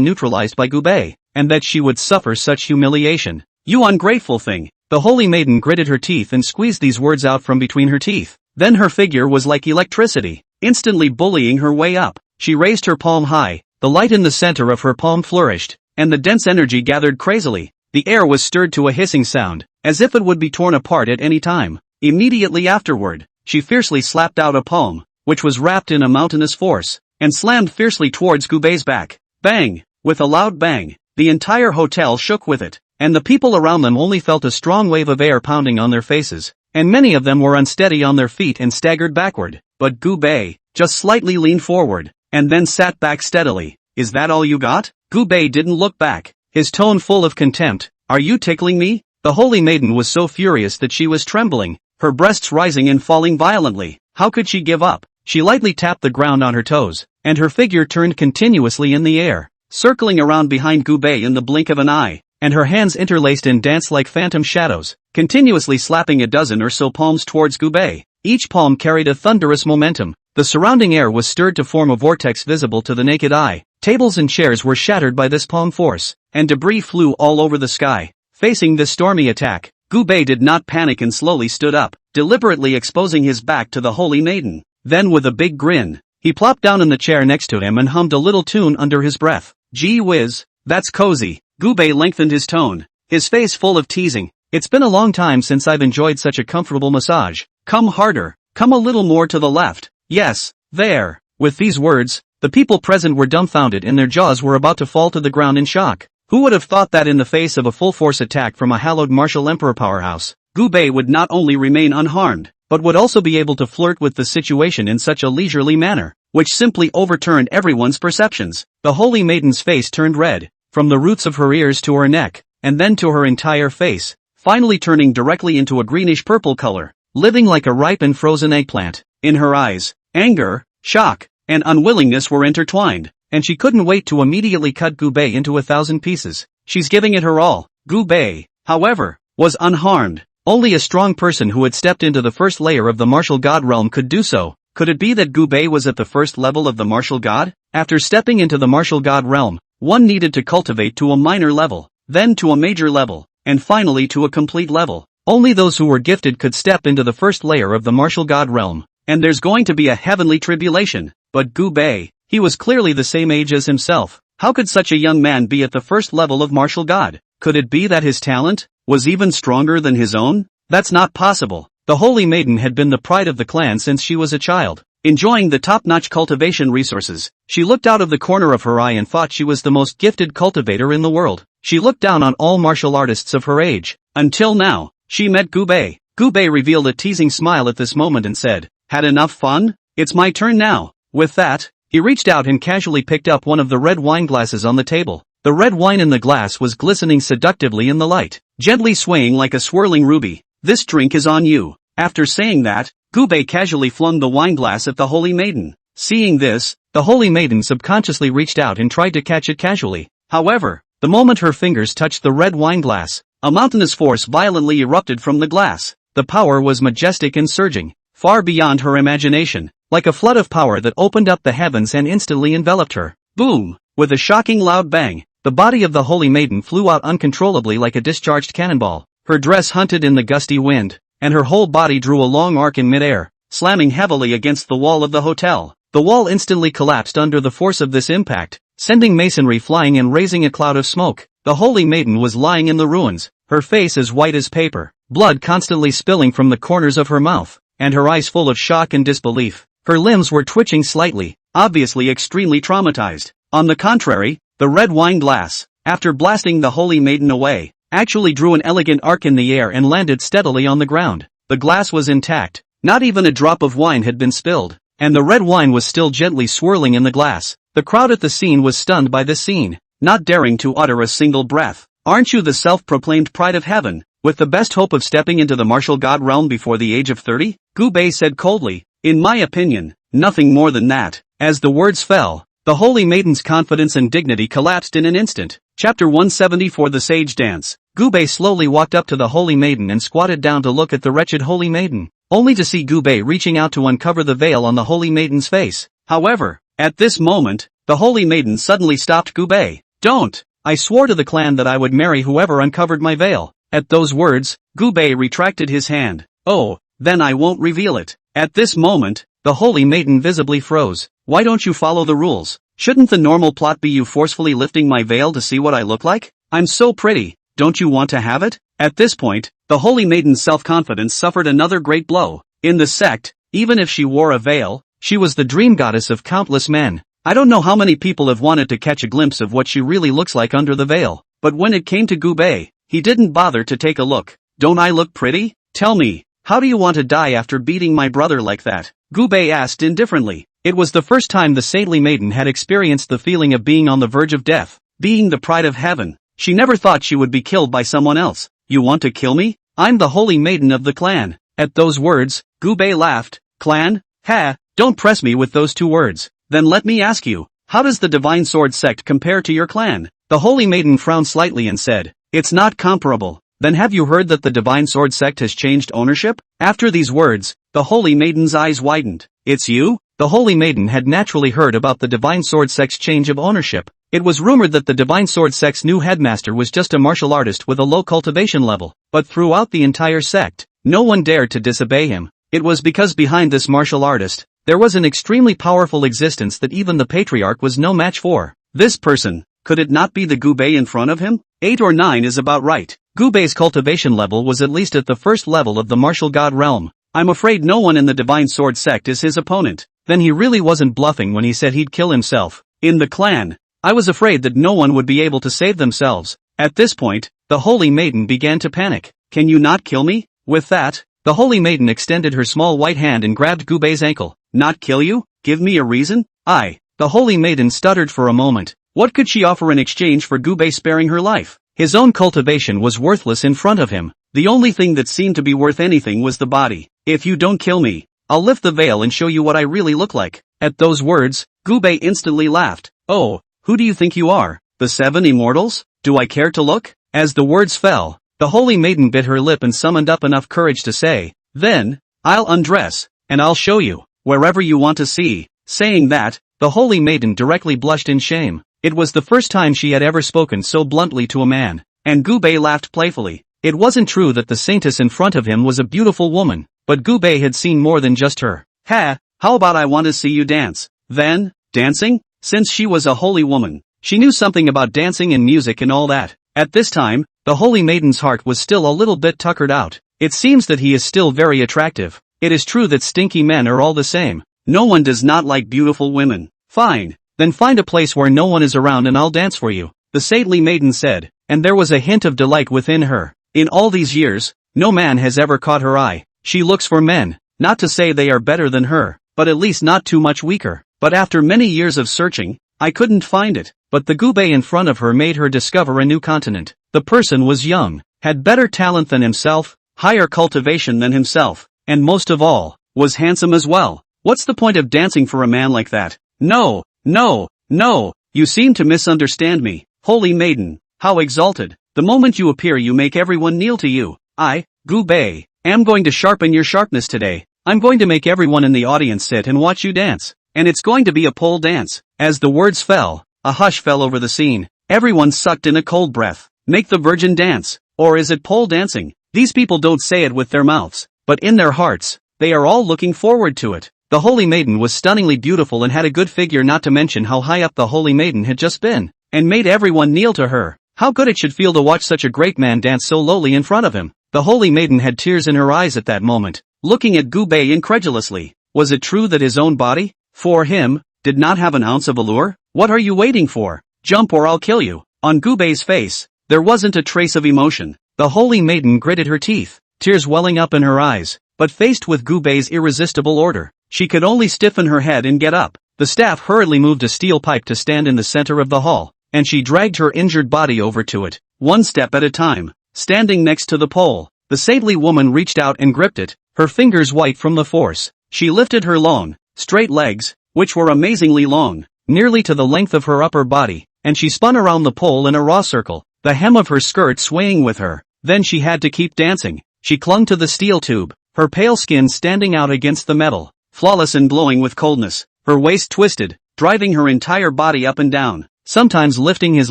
Speaker 1: neutralized by Gubei, and that she would suffer such humiliation. You ungrateful thing. The holy maiden gritted her teeth and squeezed these words out from between her teeth. Then her figure was like electricity, instantly bullying her way up. She raised her palm high, the light in the center of her palm flourished, and the dense energy gathered crazily. The air was stirred to a hissing sound, as if it would be torn apart at any time. Immediately afterward, she fiercely slapped out a palm, which was wrapped in a mountainous force, and slammed fiercely towards Gubei's back. Bang! With a loud bang, the entire hotel shook with it, and the people around them only felt a strong wave of air pounding on their faces, and many of them were unsteady on their feet and staggered backward. But Gubei just slightly leaned forward, and then sat back steadily. Is that all you got? Gubei didn't look back, his tone full of contempt. Are you tickling me? The holy maiden was so furious that she was trembling, her breasts rising and falling violently. How could she give up? She lightly tapped the ground on her toes, and her figure turned continuously in the air, circling around behind Gubei in the blink of an eye, and her hands interlaced and danced like phantom shadows, continuously slapping a dozen or so palms towards Gubei. Each palm carried a thunderous momentum. The surrounding air was stirred to form a vortex visible to the naked eye. Tables and chairs were shattered by this palm force, and debris flew all over the sky. Facing this stormy attack, Gubei did not panic and slowly stood up, deliberately exposing his back to the holy maiden. Then with a big grin, he plopped down in the chair next to him and hummed a little tune under his breath. Gee whiz, that's cozy. Gubei lengthened his tone, his face full of teasing. It's been a long time since I've enjoyed such a comfortable massage. Come harder, come a little more to the left. Yes, there. With these words, the people present were dumbfounded and their jaws were about to fall to the ground in shock. Who would have thought that in the face of a full-force attack from a hallowed martial emperor powerhouse, Gubei would not only remain unharmed, but would also be able to flirt with the situation in such a leisurely manner, which simply overturned everyone's perceptions. The holy maiden's face turned red, from the roots of her ears to her neck, and then to her entire face, finally turning directly into a greenish-purple color, living like a ripe and frozen eggplant. In her eyes, anger, shock, and unwillingness were intertwined, and she couldn't wait to immediately cut Gubei into 1,000 pieces. She's giving it her all. Gubei, however, was unharmed. Only a strong person who had stepped into the first layer of the martial god realm could do so. Could it be that Gubei was at the first level of the martial god? After stepping into the martial god realm, one needed to cultivate to a minor level, then to a major level, and finally to a complete level. Only those who were gifted could step into the first layer of the martial god realm, and there's going to be a heavenly tribulation. But Gubei, he was clearly the same age as himself. How could such a young man be at the first level of martial god? Could it be that his talent was even stronger than his own? That's not possible. The holy maiden had been the pride of the clan since she was a child. Enjoying the top-notch cultivation resources, she looked out of the corner of her eye and thought she was the most gifted cultivator in the world. She looked down on all martial artists of her age. Until now, she met Gubei. Gubei revealed a teasing smile at this moment and said, "Had enough fun? It's my turn now." With that, he reached out and casually picked up one of the red wine glasses on the table. The red wine in the glass was glistening seductively in the light, gently swaying like a swirling ruby. "This drink is on you." After saying that, Gubei casually flung the wine glass at the holy maiden. Seeing this, the holy maiden subconsciously reached out and tried to catch it casually. However, the moment her fingers touched the red wine glass, a mountainous force violently erupted from the glass. The power was majestic and surging, far beyond her imagination, like a flood of power that opened up the heavens and instantly enveloped her. Boom! With a shocking loud bang, the body of the holy maiden flew out uncontrollably like a discharged cannonball. Her dress hunted in the gusty wind, and her whole body drew a long arc in midair, slamming heavily against the wall of the hotel. The wall instantly collapsed under the force of this impact, sending masonry flying and raising a cloud of smoke. The holy maiden was lying in the ruins, her face as white as paper, blood constantly spilling from the corners of her mouth, and her eyes full of shock and disbelief. Her limbs were twitching slightly, obviously extremely traumatized. On the contrary, the red wine glass, after blasting the holy maiden away, actually drew an elegant arc in the air and landed steadily on the ground. The glass was intact, not even a drop of wine had been spilled, and the red wine was still gently swirling in the glass. The crowd at the scene was stunned by this scene, not daring to utter a single breath. "Aren't you the self-proclaimed pride of heaven, with the best hope of stepping into the martial god realm before the age of 30? Gubei said coldly. "In my opinion, nothing more than that." As the words fell, the holy maiden's confidence and dignity collapsed in an instant. Chapter 174 The Sage Dance. Gubei slowly walked up to the holy maiden and squatted down to look at the wretched holy maiden, only to see Gubei reaching out to uncover the veil on the holy maiden's face. However, at this moment, the holy maiden suddenly stopped Gubei. "Don't! I swore to the clan that I would marry whoever uncovered my veil." At those words, Gubei retracted his hand. "Oh, then I won't reveal it." At this moment, the holy maiden visibly froze. "Why don't you follow the rules? Shouldn't the normal plot be you forcefully lifting my veil to see what I look like? I'm so pretty, don't you want to have it?" At this point, the holy maiden's self-confidence suffered another great blow. In the sect, even if she wore a veil, she was the dream goddess of countless men. I don't know how many people have wanted to catch a glimpse of what she really looks like under the veil, but when it came to Gubei, he didn't bother to take a look. "Don't I look pretty? Tell me, how do you want to die after beating my brother like that?" Gubei asked indifferently. It was the first time the saintly maiden had experienced the feeling of being on the verge of death, being the pride of heaven. She never thought she would be killed by someone else. "You want to kill me? I'm the holy maiden of the clan." At those words, Gubei laughed. "Clan? Ha, don't press me with those two words. Then let me ask you, how does the Divine Sword sect compare to your clan?" The holy maiden frowned slightly and said, "It's not comparable." "Then have you heard that the Divine Sword sect has changed ownership?" After these words, the holy maiden's eyes widened. "It's you?" The holy maiden had naturally heard about the Divine Sword sect's change of ownership. It was rumored that the Divine Sword sect's new headmaster was just a martial artist with a low cultivation level, but throughout the entire sect, no one dared to disobey him. It was because behind this martial artist, there was an extremely powerful existence that even the patriarch was no match for. This person, could it not be the Gubei in front of him? 8 or 9 is about right. Gubei's cultivation level was at least at the first level of the martial god realm. I'm afraid no one in the Divine Sword sect is his opponent. Then he really wasn't bluffing when he said he'd kill himself. In the clan, I was afraid that no one would be able to save themselves. At this point, the holy maiden began to panic. "Can you not kill me?" With that, the holy maiden extended her small white hand and grabbed Gubei's ankle. "Not kill you? Give me a reason?" The holy maiden stuttered for a moment. What could she offer in exchange for Gubei sparing her life? His own cultivation was worthless in front of him. The only thing that seemed to be worth anything was the body. "If you don't kill me, I'll lift the veil and show you what I really look like." At those words, Gubei instantly laughed. "Oh, who do you think you are? The 7 immortals? Do I care to look?" As the words fell, the holy maiden bit her lip and summoned up enough courage to say, "Then, I'll undress, and I'll show you, wherever you want to see." Saying that, the holy maiden directly blushed in shame. It was the first time she had ever spoken so bluntly to a man, and Gubei laughed playfully. It wasn't true that the saintess in front of him was a beautiful woman, but Gubei had seen more than just her. "Ha, how about I want to see you dance?" Then, dancing? Since she was a holy woman, she knew something about dancing and music and all that. At this time, the holy maiden's heart was still a little bit tuckered out. It seems that he is still very attractive. It is true that stinky men are all the same. No one does not like beautiful women. Fine, then find a place where no one is around and I'll dance for you. the saintly maiden said, and there was a hint of delight within her. In all these years, no man has ever caught her eye. She looks for men, not to say they are better than her, but at least not too much weaker. But after many years of searching, I couldn't find it. But the gubei in front of her made her discover a new continent. The person was young, had better talent than himself, higher cultivation than himself, and most of all, was handsome as well. What's the point of dancing for a man like that? No, no, no, you seem to misunderstand me. Holy maiden, how exalted. The moment you appear you make everyone kneel to you. I, gubei, am going to sharpen your sharpness today. I'm going to make everyone in the audience sit and watch you dance. And it's going to be a pole dance. As the words fell, a hush fell over the scene. Everyone sucked in a cold breath. Make the virgin dance. Or is it pole dancing? These people don't say it with their mouths, but in their hearts, they are all looking forward to it. The holy maiden was stunningly beautiful and had a good figure, not to mention how high up the holy maiden had just been, and made everyone kneel to her. How good it should feel to watch such a great man dance so lowly in front of him. The holy maiden had tears in her eyes at that moment, looking at Gubei incredulously. Was it true that his own body, for him, did not have an ounce of allure? What are you waiting for? Jump or I'll kill you. On Gubei's face, there wasn't a trace of emotion. The holy maiden gritted her teeth, tears welling up in her eyes, but faced with Gubei's irresistible order, she could only stiffen her head and get up. The staff hurriedly moved a steel pipe to stand in the center of the hall, and she dragged her injured body over to it, one step at a time. Standing next to the pole, the saintly woman reached out and gripped it, her fingers white from the force. She lifted her long, straight legs, which were amazingly long, nearly to the length of her upper body, and she spun around the pole in a raw circle, the hem of her skirt swaying with her. Then she had to keep dancing. She clung to the steel tube, her pale skin standing out against the metal, flawless and glowing with coldness, her waist twisted, driving her entire body up and down, sometimes lifting his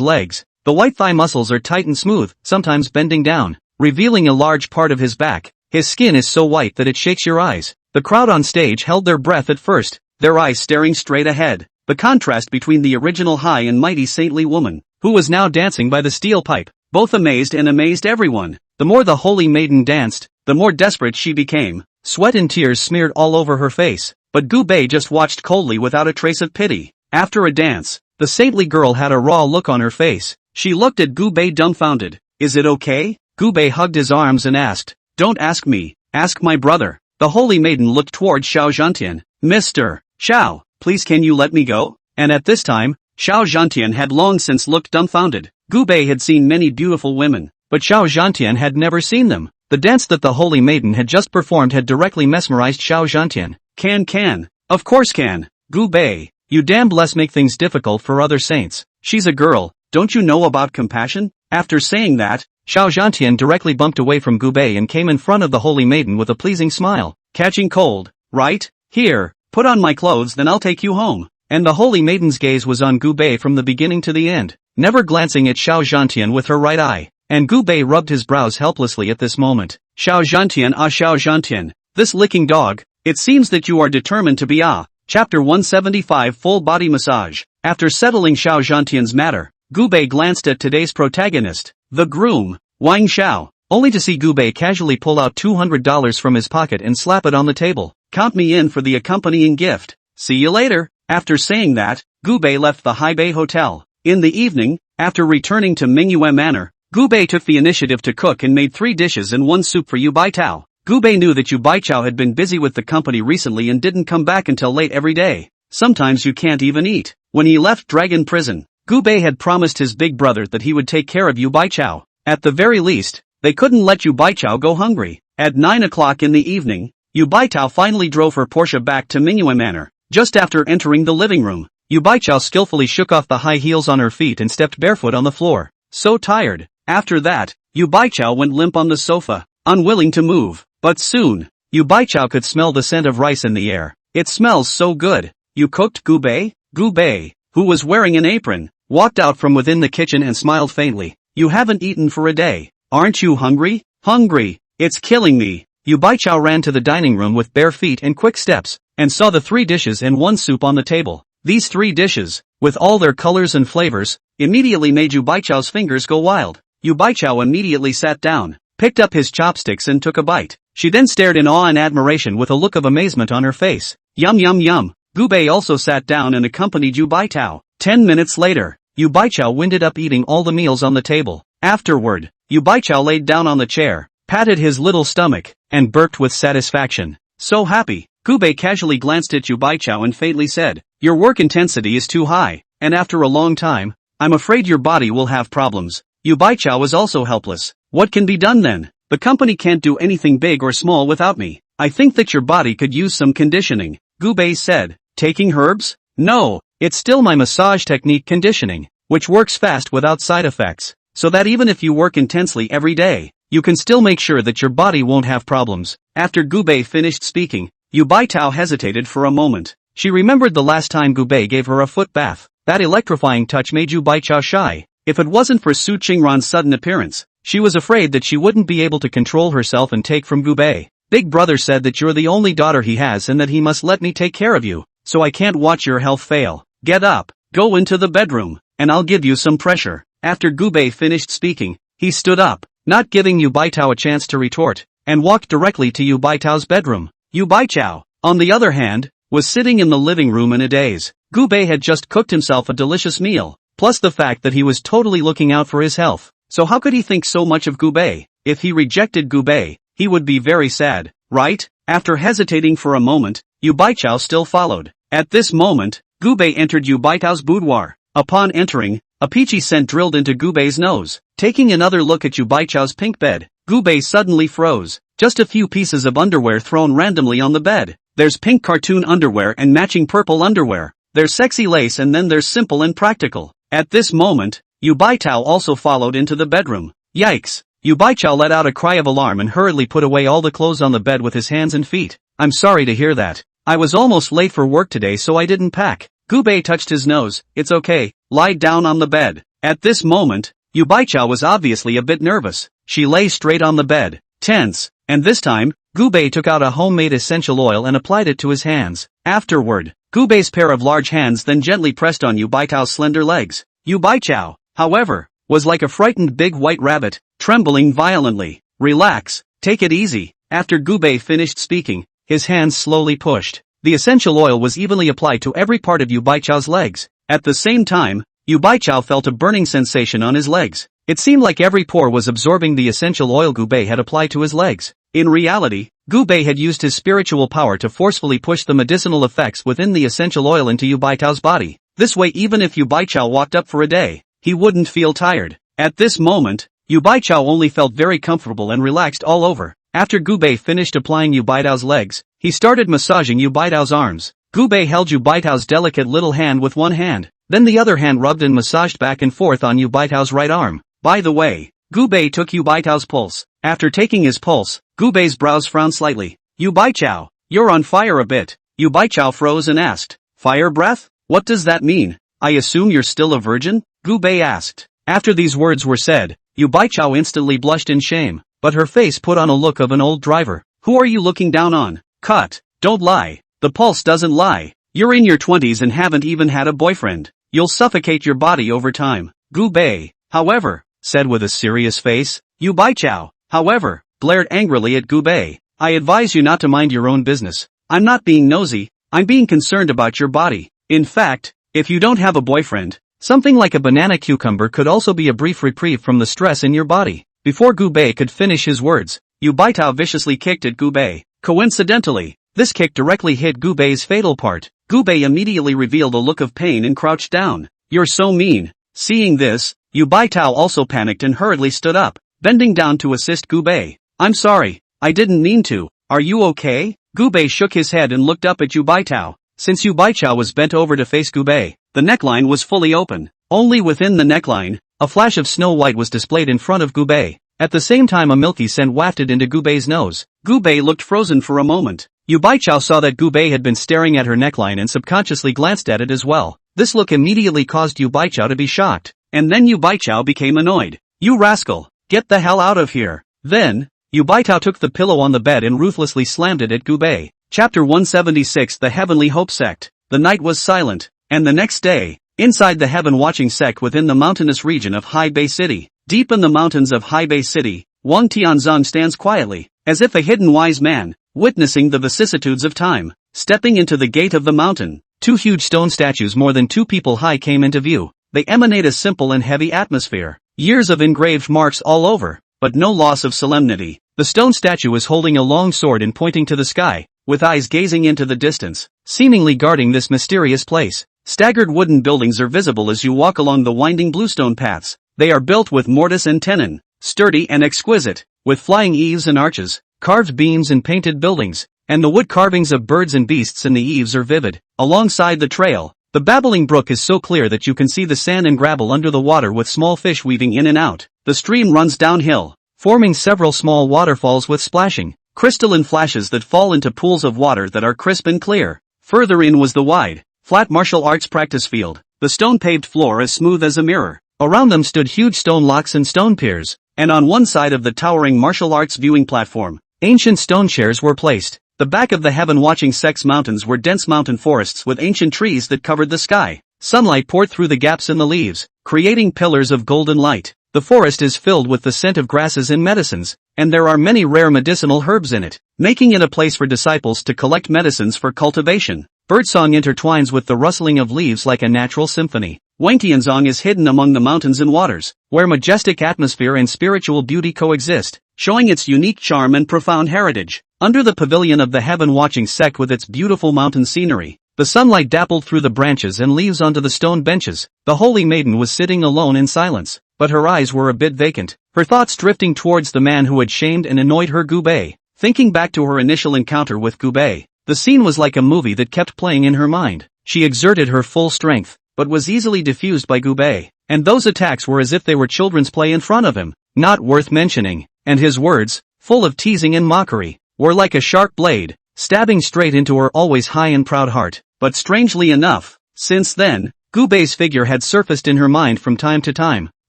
Speaker 1: legs. The white thigh muscles are tight and smooth, sometimes bending down, revealing a large part of his back. His skin is so white that it shakes your eyes. The crowd on stage held their breath at first, their eyes staring straight ahead. The contrast between the original high and mighty saintly woman, who was now dancing by the steel pipe, both amazed and amazed everyone. The more the holy maiden danced, the more desperate she became. Sweat and tears smeared all over her face, but Gubei just watched coldly without a trace of pity. After a dance, the saintly girl had a raw look on her face. She looked at Gubei dumbfounded. Is it okay? Gubei hugged his arms and asked, don't ask me, ask my brother. The holy maiden looked toward Xiao Zhantian. Mr. Xiao, please can you let me go? And at this time, Xiao Zhantian had long since looked dumbfounded. Gubei had seen many beautiful women, but Xiao Zhantian had never seen them. The dance that the holy maiden had just performed had directly mesmerized Xiao Zhantian. Can. Of course can. Gubei, you damn bless make things difficult for other saints. She's a girl, don't you know about compassion? After saying that, Xiao Zhantian directly bumped away from Gubei and came in front of the holy maiden with a pleasing smile. Catching cold, right? Here, put on my clothes then I'll take you home. And the holy maiden's gaze was on Gubei from the beginning to the end, never glancing at Xiao Zhantian with her right eye. And Gubei rubbed his brows helplessly at this moment. Xiao Zhantian, Xiao Zhantian, this licking dog, it seems that you are determined to be Chapter 175 Full Body Massage. After settling Xiao Zhantian's matter, Gubei glanced at today's protagonist, the groom, Wang Xiao, only to see Gubei casually pull out $200 from his pocket and slap it on the table. Count me in for the accompanying gift. See you later. After saying that, Gubei left the Haibei Hotel. In the evening, after returning to Manhwa Manor, Gubei took the initiative to cook and made 3 dishes and 1 soup for Yu Baitao. Gubei knew that Yu Baitao had been busy with the company recently and didn't come back until late every day. Sometimes you can't even eat. When he left Dragon Prison, Gubei had promised his big brother that he would take care of Yu Baitao. At the very least, they couldn't let Yu Baitao go hungry. At 9 o'clock in the evening, Yu Baitao finally drove her Porsche back to Manhwa Manor. Just after entering the living room, Yu Baitao skillfully shook off the high heels on her feet and stepped barefoot on the floor. So tired. After that, Yu Baitao went limp on the sofa, unwilling to move. But soon, Yu Baitao could smell the scent of rice in the air. It smells so good. You cooked, Gubei? Gubei, who was wearing an apron, walked out from within the kitchen and smiled faintly. You haven't eaten for a day. Aren't you hungry? Hungry. It's killing me. Yu Baitao ran to the dining room with bare feet and quick steps, and saw the 3 dishes and 1 soup on the table. These 3 dishes, with all their colors and flavors, immediately made Yu Baichao's fingers go wild. Yu Baichao immediately sat down, picked up his chopsticks and took a bite. She then stared in awe and admiration with a look of amazement on her face. Yum yum yum. Gubei also sat down and accompanied Yu Baitao. 10 minutes later, Yu Baichao winded up eating all the meals on the table. Afterward, Yu Baichao laid down on the chair, patted his little stomach, and burped with satisfaction. So happy. Gubei casually glanced at Yu Baichao and faintly said, "Your work intensity is too high, and after a long time, I'm afraid your body will have problems." Yu Baichao was also helpless. What can be done then? The company can't do anything big or small without me. I think that your body could use some conditioning, Gubei said. Taking herbs? No, it's still my massage technique conditioning, which works fast without side effects, so that even if you work intensely every day, you can still make sure that your body won't have problems. After Gubei finished speaking, Yu Baichao hesitated for a moment. She remembered the last time Gubei gave her a foot bath. That electrifying touch made Yu Baichao shy. If it wasn't for Su Qingran's sudden appearance, she was afraid that she wouldn't be able to control herself and take from Gubei. Big brother said that you're the only daughter he has and that he must let me take care of you, so I can't watch your health fail. Get up, go into the bedroom, and I'll give you some pressure. After Gubei finished speaking, he stood up, not giving Yu Baichao a chance to retort, and walked directly to Yu Baichao's bedroom. Yu Baichao, on the other hand, was sitting in the living room in a daze. Gubei had just cooked himself a delicious meal, plus the fact that he was totally looking out for his health. So how could he think so much of Gubei? If he rejected Gubei, he would be very sad, right? After hesitating for a moment, Yu Baichao still followed. At this moment, Gubei entered Yu Baichao's boudoir. Upon entering, a peachy scent drilled into Gubei's nose. Taking another look at Yu Baichao's pink bed, Gubei suddenly froze. Just a few pieces of underwear thrown randomly on the bed. There's pink cartoon underwear and matching purple underwear. There's sexy lace and then there's simple and practical. At this moment, Yu Baichao also followed into the bedroom. Yikes! Yu Baichao let out a cry of alarm and hurriedly put away all the clothes on the bed with his hands and feet. I'm sorry to hear that. I was almost late for work today so I didn't pack. Gubei touched his nose. It's okay, lie down on the bed. At this moment, Yu Baichao was obviously a bit nervous. She lay straight on the bed, tense, and this time, Gubei took out a homemade essential oil and applied it to his hands. Afterward, Gubei's pair of large hands then gently pressed on Yu Baichao's slender legs. Yu Baichao, however, was like a frightened big white rabbit, trembling violently. Relax, take it easy. After Gubei finished speaking, his hands slowly pushed. The essential oil was evenly applied to every part of Yu Baichao's legs. At the same time, Yu Baichao felt a burning sensation on his legs. It seemed like every pore was absorbing the essential oil Gubei had applied to his legs. In reality, Gubei had used his spiritual power to forcefully push the medicinal effects within the essential oil into Yu Baichao's body. This way even if Yu Baichao walked up for a day, he wouldn't feel tired. At this moment, Yu Baichao only felt very comfortable and relaxed all over. After Gubei finished applying Yu Baichao's legs, he started massaging Yu Baichao's arms. Gubei held Yu Baichao's delicate little hand with one hand, then the other hand rubbed and massaged back and forth on Yu Baichao's right arm. By the way, Gubei took Yu Baichao's pulse. After taking his pulse, Gubei's brows frowned slightly. Yu Baichao, you're on fire a bit. Yu Baichao froze and asked, fire breath? What does that mean? I assume you're still a virgin? Gubei asked. After these words were said, Yu Baichao instantly blushed in shame, but her face put on a look of an old driver. Who are you looking down on? Cut. Don't lie. The pulse doesn't lie. You're in your 20s and haven't even had a boyfriend. You'll suffocate your body over time. Gubei, however, said with a serious face. Yu Baichao, however, glared angrily at Gubei. I advise you not to mind your own business. I'm not being nosy, I'm being concerned about your body. In fact, if you don't have a boyfriend, something like a banana cucumber could also be a brief reprieve from the stress in your body. Before Gubei could finish his words, Yu Baichao viciously kicked at Gubei. Coincidentally, this kick directly hit Gubei's fatal part. Gubei immediately revealed a look of pain and crouched down. You're so mean. Seeing this, Yu Baichao also panicked and hurriedly stood up, bending down to assist Gubei. I'm sorry, I didn't mean to. Are you okay? Gubei shook his head and looked up at Yu Baichao. Since Yu Baichao was bent over to face Gubei, the neckline was fully open. Only within the neckline, a flash of snow white was displayed in front of Gubei. At the same time a milky scent wafted into Gubei's nose. Gubei looked frozen for a moment. Yu Baichao saw that Gubei had been staring at her neckline and subconsciously glanced at it as well. This look immediately caused Yu Baichao to be shocked. And then Yu Baichao became annoyed. You rascal, get the hell out of here. Then, Yu Baichao took the pillow on the bed and ruthlessly slammed it at Gubei. Chapter 176 The Heavenly Hope Sect. The night was silent, and the next day, inside the Heaven Watching Sect within the mountainous region of Haibei City, deep in the mountains of Haibei City, Wang Tianzong stands quietly, as if a hidden wise man, witnessing the vicissitudes of time. Stepping into the gate of the mountain, two huge stone statues more than 2 people high came into view. they emanate a simple and heavy atmosphere. Years of engraved marks all over, but no loss of solemnity. The stone statue is holding a long sword and pointing to the sky, with eyes gazing into the distance, seemingly guarding this mysterious place. Staggered wooden buildings are visible as you walk along the winding bluestone paths. They are built with mortise and tenon, sturdy and exquisite, with flying eaves and arches, carved beams and painted buildings, and the wood carvings of birds and beasts in the eaves are vivid. Alongside the trail, the babbling brook is so clear that you can see the sand and gravel under the water with small fish weaving in and out. The stream runs downhill, forming several small waterfalls with splashing, crystalline flashes that fall into pools of water that are crisp and clear. Further in was the wide, flat martial arts practice field, the stone-paved floor as smooth as a mirror. Around them stood huge stone locks and stone piers, and on one side of the towering martial arts viewing platform, ancient stone chairs were placed. The back of the heaven-watching Sex Mountains were dense mountain forests with ancient trees that covered the sky. Sunlight poured through the gaps in the leaves, creating pillars of golden light. The forest is filled with the scent of grasses and medicines, and there are many rare medicinal herbs in it, making it a place for disciples to collect medicines for cultivation. Birdsong intertwines with the rustling of leaves like a natural symphony. Wangtianzong is hidden among the mountains and waters, where majestic atmosphere and spiritual beauty coexist, showing its unique charm and profound heritage. Under the pavilion of the heaven-watching sect with its beautiful mountain scenery, the sunlight dappled through the branches and leaves onto the stone benches. The holy maiden was sitting alone in silence, but her eyes were a bit vacant, her thoughts drifting towards the man who had shamed and annoyed her Gubei. Thinking back to her initial encounter with Gubei, the scene was like a movie that kept playing in her mind. She exerted her full strength, but was easily diffused by Gubei, and those attacks were as if they were children's play in front of him, not worth mentioning, and his words, full of teasing and mockery, were like a sharp blade, stabbing straight into her always high and proud heart. But strangely enough, since then, Gubei's figure had surfaced in her mind from time to time.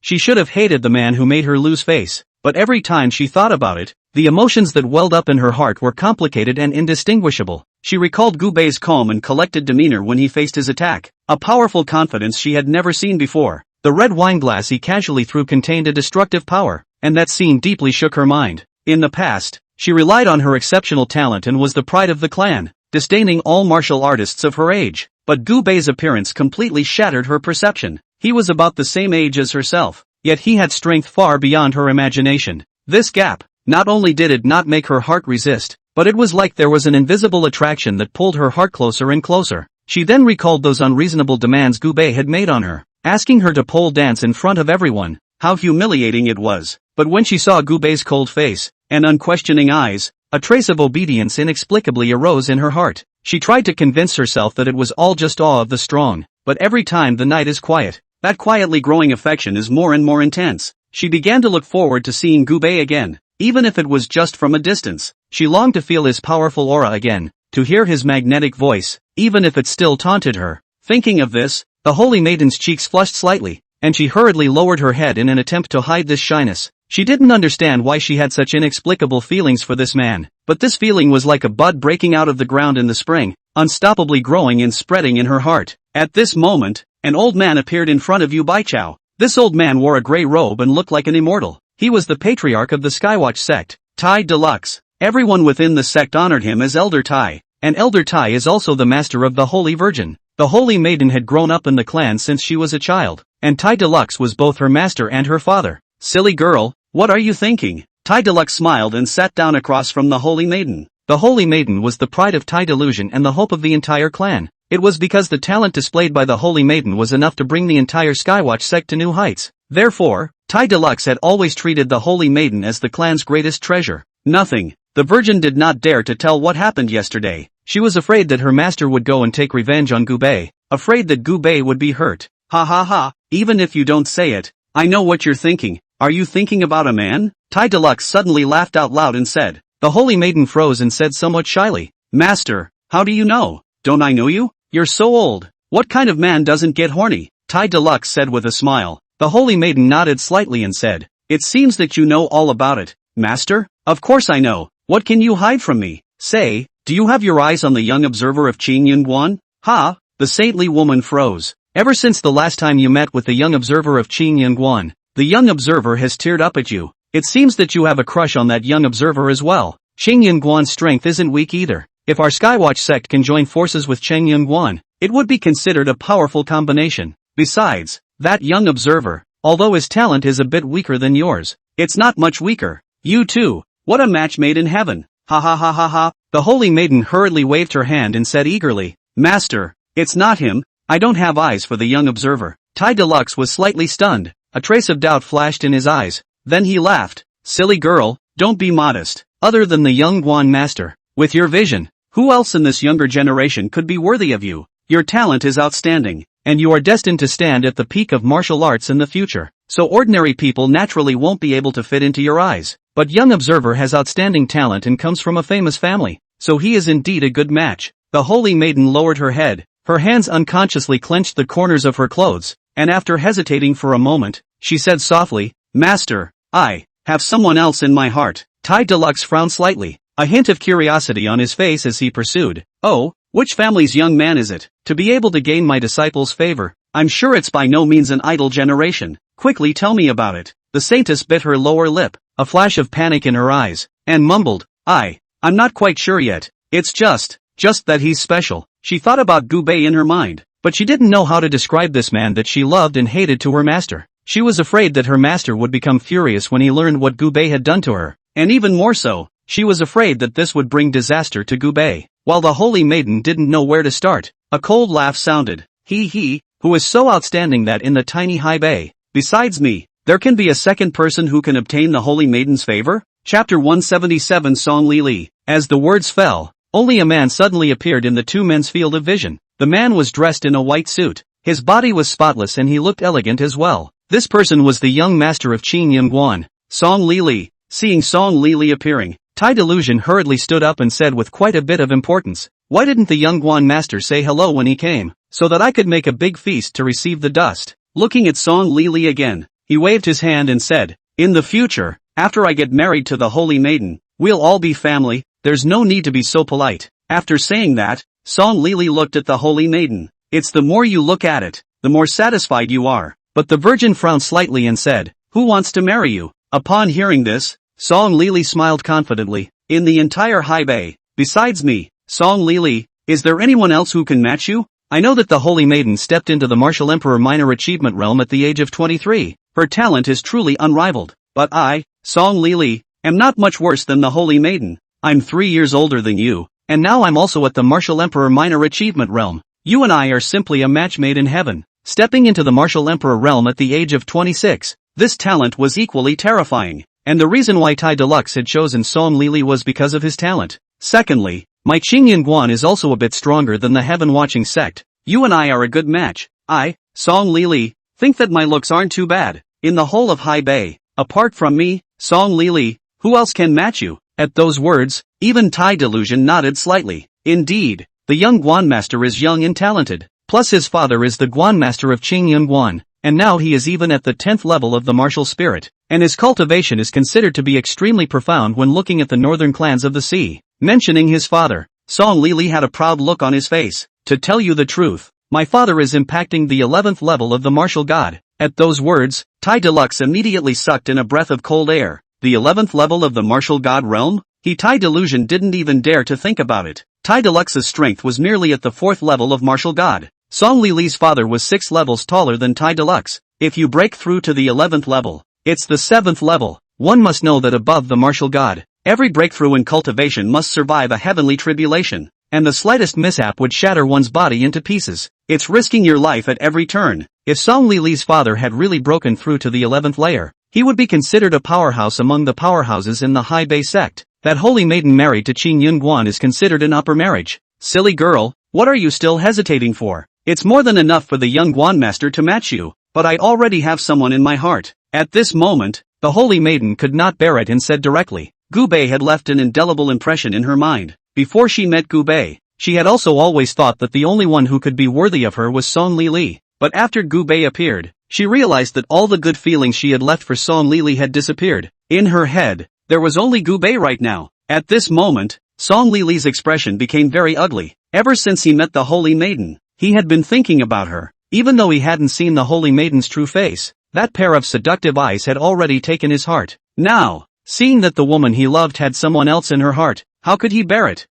Speaker 1: She should have hated the man who made her lose face, but every time she thought about it, the emotions that welled up in her heart were complicated and indistinguishable. She recalled Gubei's calm and collected demeanor when he faced his attack, a powerful confidence she had never seen before. The red wineglass he casually threw contained a destructive power, and that scene deeply shook her mind. In the past, she relied on her exceptional talent and was the pride of the clan, disdaining all martial artists of her age. But Gubei's appearance completely shattered her perception. He was about the same age as herself, yet he had strength far beyond her imagination. This gap, not only did it not make her heart resist, but it was like there was an invisible attraction that pulled her heart closer and closer. She then recalled those unreasonable demands Gubei had made on her, asking her to pole dance in front of everyone. How humiliating it was. But when she saw Gubei's cold face and unquestioning eyes, a trace of obedience inexplicably arose in her heart. She tried to convince herself that it was all just awe of the strong, but every time the night is quiet, that quietly growing affection is more and more intense. She began to look forward to seeing Gubei again, even if it was just from a distance. She longed to feel his powerful aura again, to hear his magnetic voice, even if it still taunted her. Thinking of this, the holy maiden's cheeks flushed slightly, and she hurriedly lowered her head in an attempt to hide this shyness. She didn't understand why she had such inexplicable feelings for this man, but this feeling was like a bud breaking out of the ground in the spring, unstoppably growing and spreading in her heart. At this moment, an old man appeared in front of Yu Baichao. This old man wore a gray robe and looked like an immortal. He was the patriarch of the Skywatch sect, Tai Deluxe. Everyone within the sect honored him as Elder Tai, and Elder Tai is also the master of the Holy Virgin. The Holy Maiden had grown up in the clan since she was a child, and Tai Deluxe was both her master and her father. Silly girl, what are you thinking? Tai Deluxe smiled and sat down across from the Holy Maiden. The Holy Maiden was the pride of Tai Delusion and the hope of the entire clan. It was because the talent displayed by the Holy Maiden was enough to bring the entire Skywatch sect to new heights. Therefore, Tai Deluxe had always treated the Holy Maiden as the clan's greatest treasure. Nothing. The Virgin did not dare to tell what happened yesterday. She was afraid that her master would go and take revenge on Gubei, afraid that Gubei would be hurt. Ha ha ha, even if you don't say it, I know what you're thinking. Are you thinking about a man? Tai Deluxe suddenly laughed out loud and said. The Holy Maiden froze and said somewhat shyly, Master, how do you know? Don't I know you? You're so old. What kind of man doesn't get horny? Tai Deluxe said with a smile. The Holy Maiden nodded slightly and said, It seems that you know all about it, Master. Of course I know. What can you hide from me? Say, do you have your eyes on the young observer of Qing Yunguan? Ha! The saintly woman froze. Ever since the last time you met with the young observer of Qing Yunguan, the young observer has teared up at you. It seems that you have a crush on that young observer as well. Qing Yunguan's strength isn't weak either. If our Skywatch sect can join forces with Cheng Yunguan, it would be considered a powerful combination. Besides, that young observer, although his talent is a bit weaker than yours. It's not much weaker. You too. What a match made in heaven. Ha ha ha ha ha. The holy maiden hurriedly waved her hand and said eagerly, Master, it's not him. I don't have eyes for the young observer. Tai Deluxe was slightly stunned. A trace of doubt flashed in his eyes. Then he laughed. Silly girl, don't be modest. Other than the young Guan master, with your vision, who else in this younger generation could be worthy of you? Your talent is outstanding, and you are destined to stand at the peak of martial arts in the future. So ordinary people naturally won't be able to fit into your eyes. But young observer has outstanding talent and comes from a famous family, so he is indeed a good match. The holy maiden lowered her head. Her hands unconsciously clenched the corners of her clothes, and after hesitating for a moment, she said softly, Master, I have someone else in my heart. Tai Deluxe frowned slightly, a hint of curiosity on his face as he pursued. Oh, which family's young man is it? To be able to gain my disciples' favor, I'm sure it's by no means an idle generation. Quickly tell me about it. The saintess bit her lower lip, a flash of panic in her eyes, and mumbled, I'm not quite sure yet. It's just that he's special. She thought about Gu Bei in her mind, but she didn't know how to describe this man that she loved and hated to her master. She was afraid that her master would become furious when he learned what Gu Bei had done to her, and even more so, she was afraid that this would bring disaster to Gu Bei. While the holy maiden didn't know where to start, a cold laugh sounded. He, who is so outstanding that in the tiny high bay, besides me, there can be a second person who can obtain the holy maiden's favor? Chapter 177 Song Li Li. As the words fell, only a man suddenly appeared in the two men's field of vision. The man was dressed in a white suit. His body was spotless and he looked elegant as well. This person was the young master of Qin Yunguan, Song Li Li. Seeing Song Li Li appearing, Tai Delusion hurriedly stood up and said with quite a bit of importance, Why didn't the young Guan master say hello when he came, so that I could make a big feast to receive the dust? Looking at Song Li Li again, he waved his hand and said, In the future, after I get married to the holy maiden, we'll all be family, there's no need to be so polite. After saying that, Song Li Li looked at the holy maiden. It's the more you look at it, the more satisfied you are. But the virgin frowned slightly and said, Who wants to marry you? Upon hearing this, Song Li Li smiled confidently. In the entire high bay, besides me, Song Li Li, is there anyone else who can match you? I know that the holy maiden stepped into the martial emperor minor achievement realm at the age of 23. Her talent is truly unrivaled. But I, Song Li Li, am not much worse than the holy maiden. I'm 3 years older than you, and now I'm also at the martial emperor minor achievement realm. You and I are simply a match made in heaven. Stepping into the martial emperor realm at the age of 26, this talent was equally terrifying. And the reason why Tai Deluxe had chosen Song Li Li was because of his talent. Secondly, my Qing Yunguan is also a bit stronger than the heaven-watching sect. You and I are a good match. I, Song Li Li, think that my looks aren't too bad. In the whole of High Bay, apart from me, Song Li Li, who else can match you? At those words, even Tai Delusion nodded slightly. Indeed, the young Guan master is young and talented. Plus his father is the Guan master of Qing Yunguan, and now he is even at the 10th level of the martial spirit, and his cultivation is considered to be extremely profound when looking at the northern clans of the sea. Mentioning his father, Song Li Li had a proud look on his face. To tell you the truth, my father is impacting the 11th level of the martial god. At those words, Tai Deluxe immediately sucked in a breath of cold air. The 11th level of the martial god realm? Tai Delusion didn't even dare to think about it. Tai Deluxe's strength was merely at the 4th level of martial god. Song Li Li's father was 6 levels taller than Tai Deluxe. If you break through to the 11th level, it's the 7th level. One must know that above the martial god, every breakthrough in cultivation must survive a heavenly tribulation, and the slightest mishap would shatter one's body into pieces. It's risking your life at every turn. If Song Li Li's father had really broken through to the 11th layer, he would be considered a powerhouse among the powerhouses in the High Bay sect. That holy maiden married to Qin Yunguan is considered an upper marriage. Silly girl, what are you still hesitating for? It's more than enough for the young Guan master to match you, but I already have someone in my heart. At this moment, the holy maiden could not bear it and said directly. Gu Bei had left an indelible impression in her mind. Before she met Gu Bei, she had also always thought that the only one who could be worthy of her was Song Li Li. But after Gu Bei appeared, she realized that all the good feelings she had left for Song Li Li had disappeared. In her head, there was only Gu Bei right now. At this moment, Song Li Li's expression became very ugly. Ever since he met the holy maiden, he had been thinking about her. Even though he hadn't seen the holy maiden's true face, that pair of seductive eyes had already taken his heart. Now, seeing that the woman he loved had someone else in her heart, how could he bear it?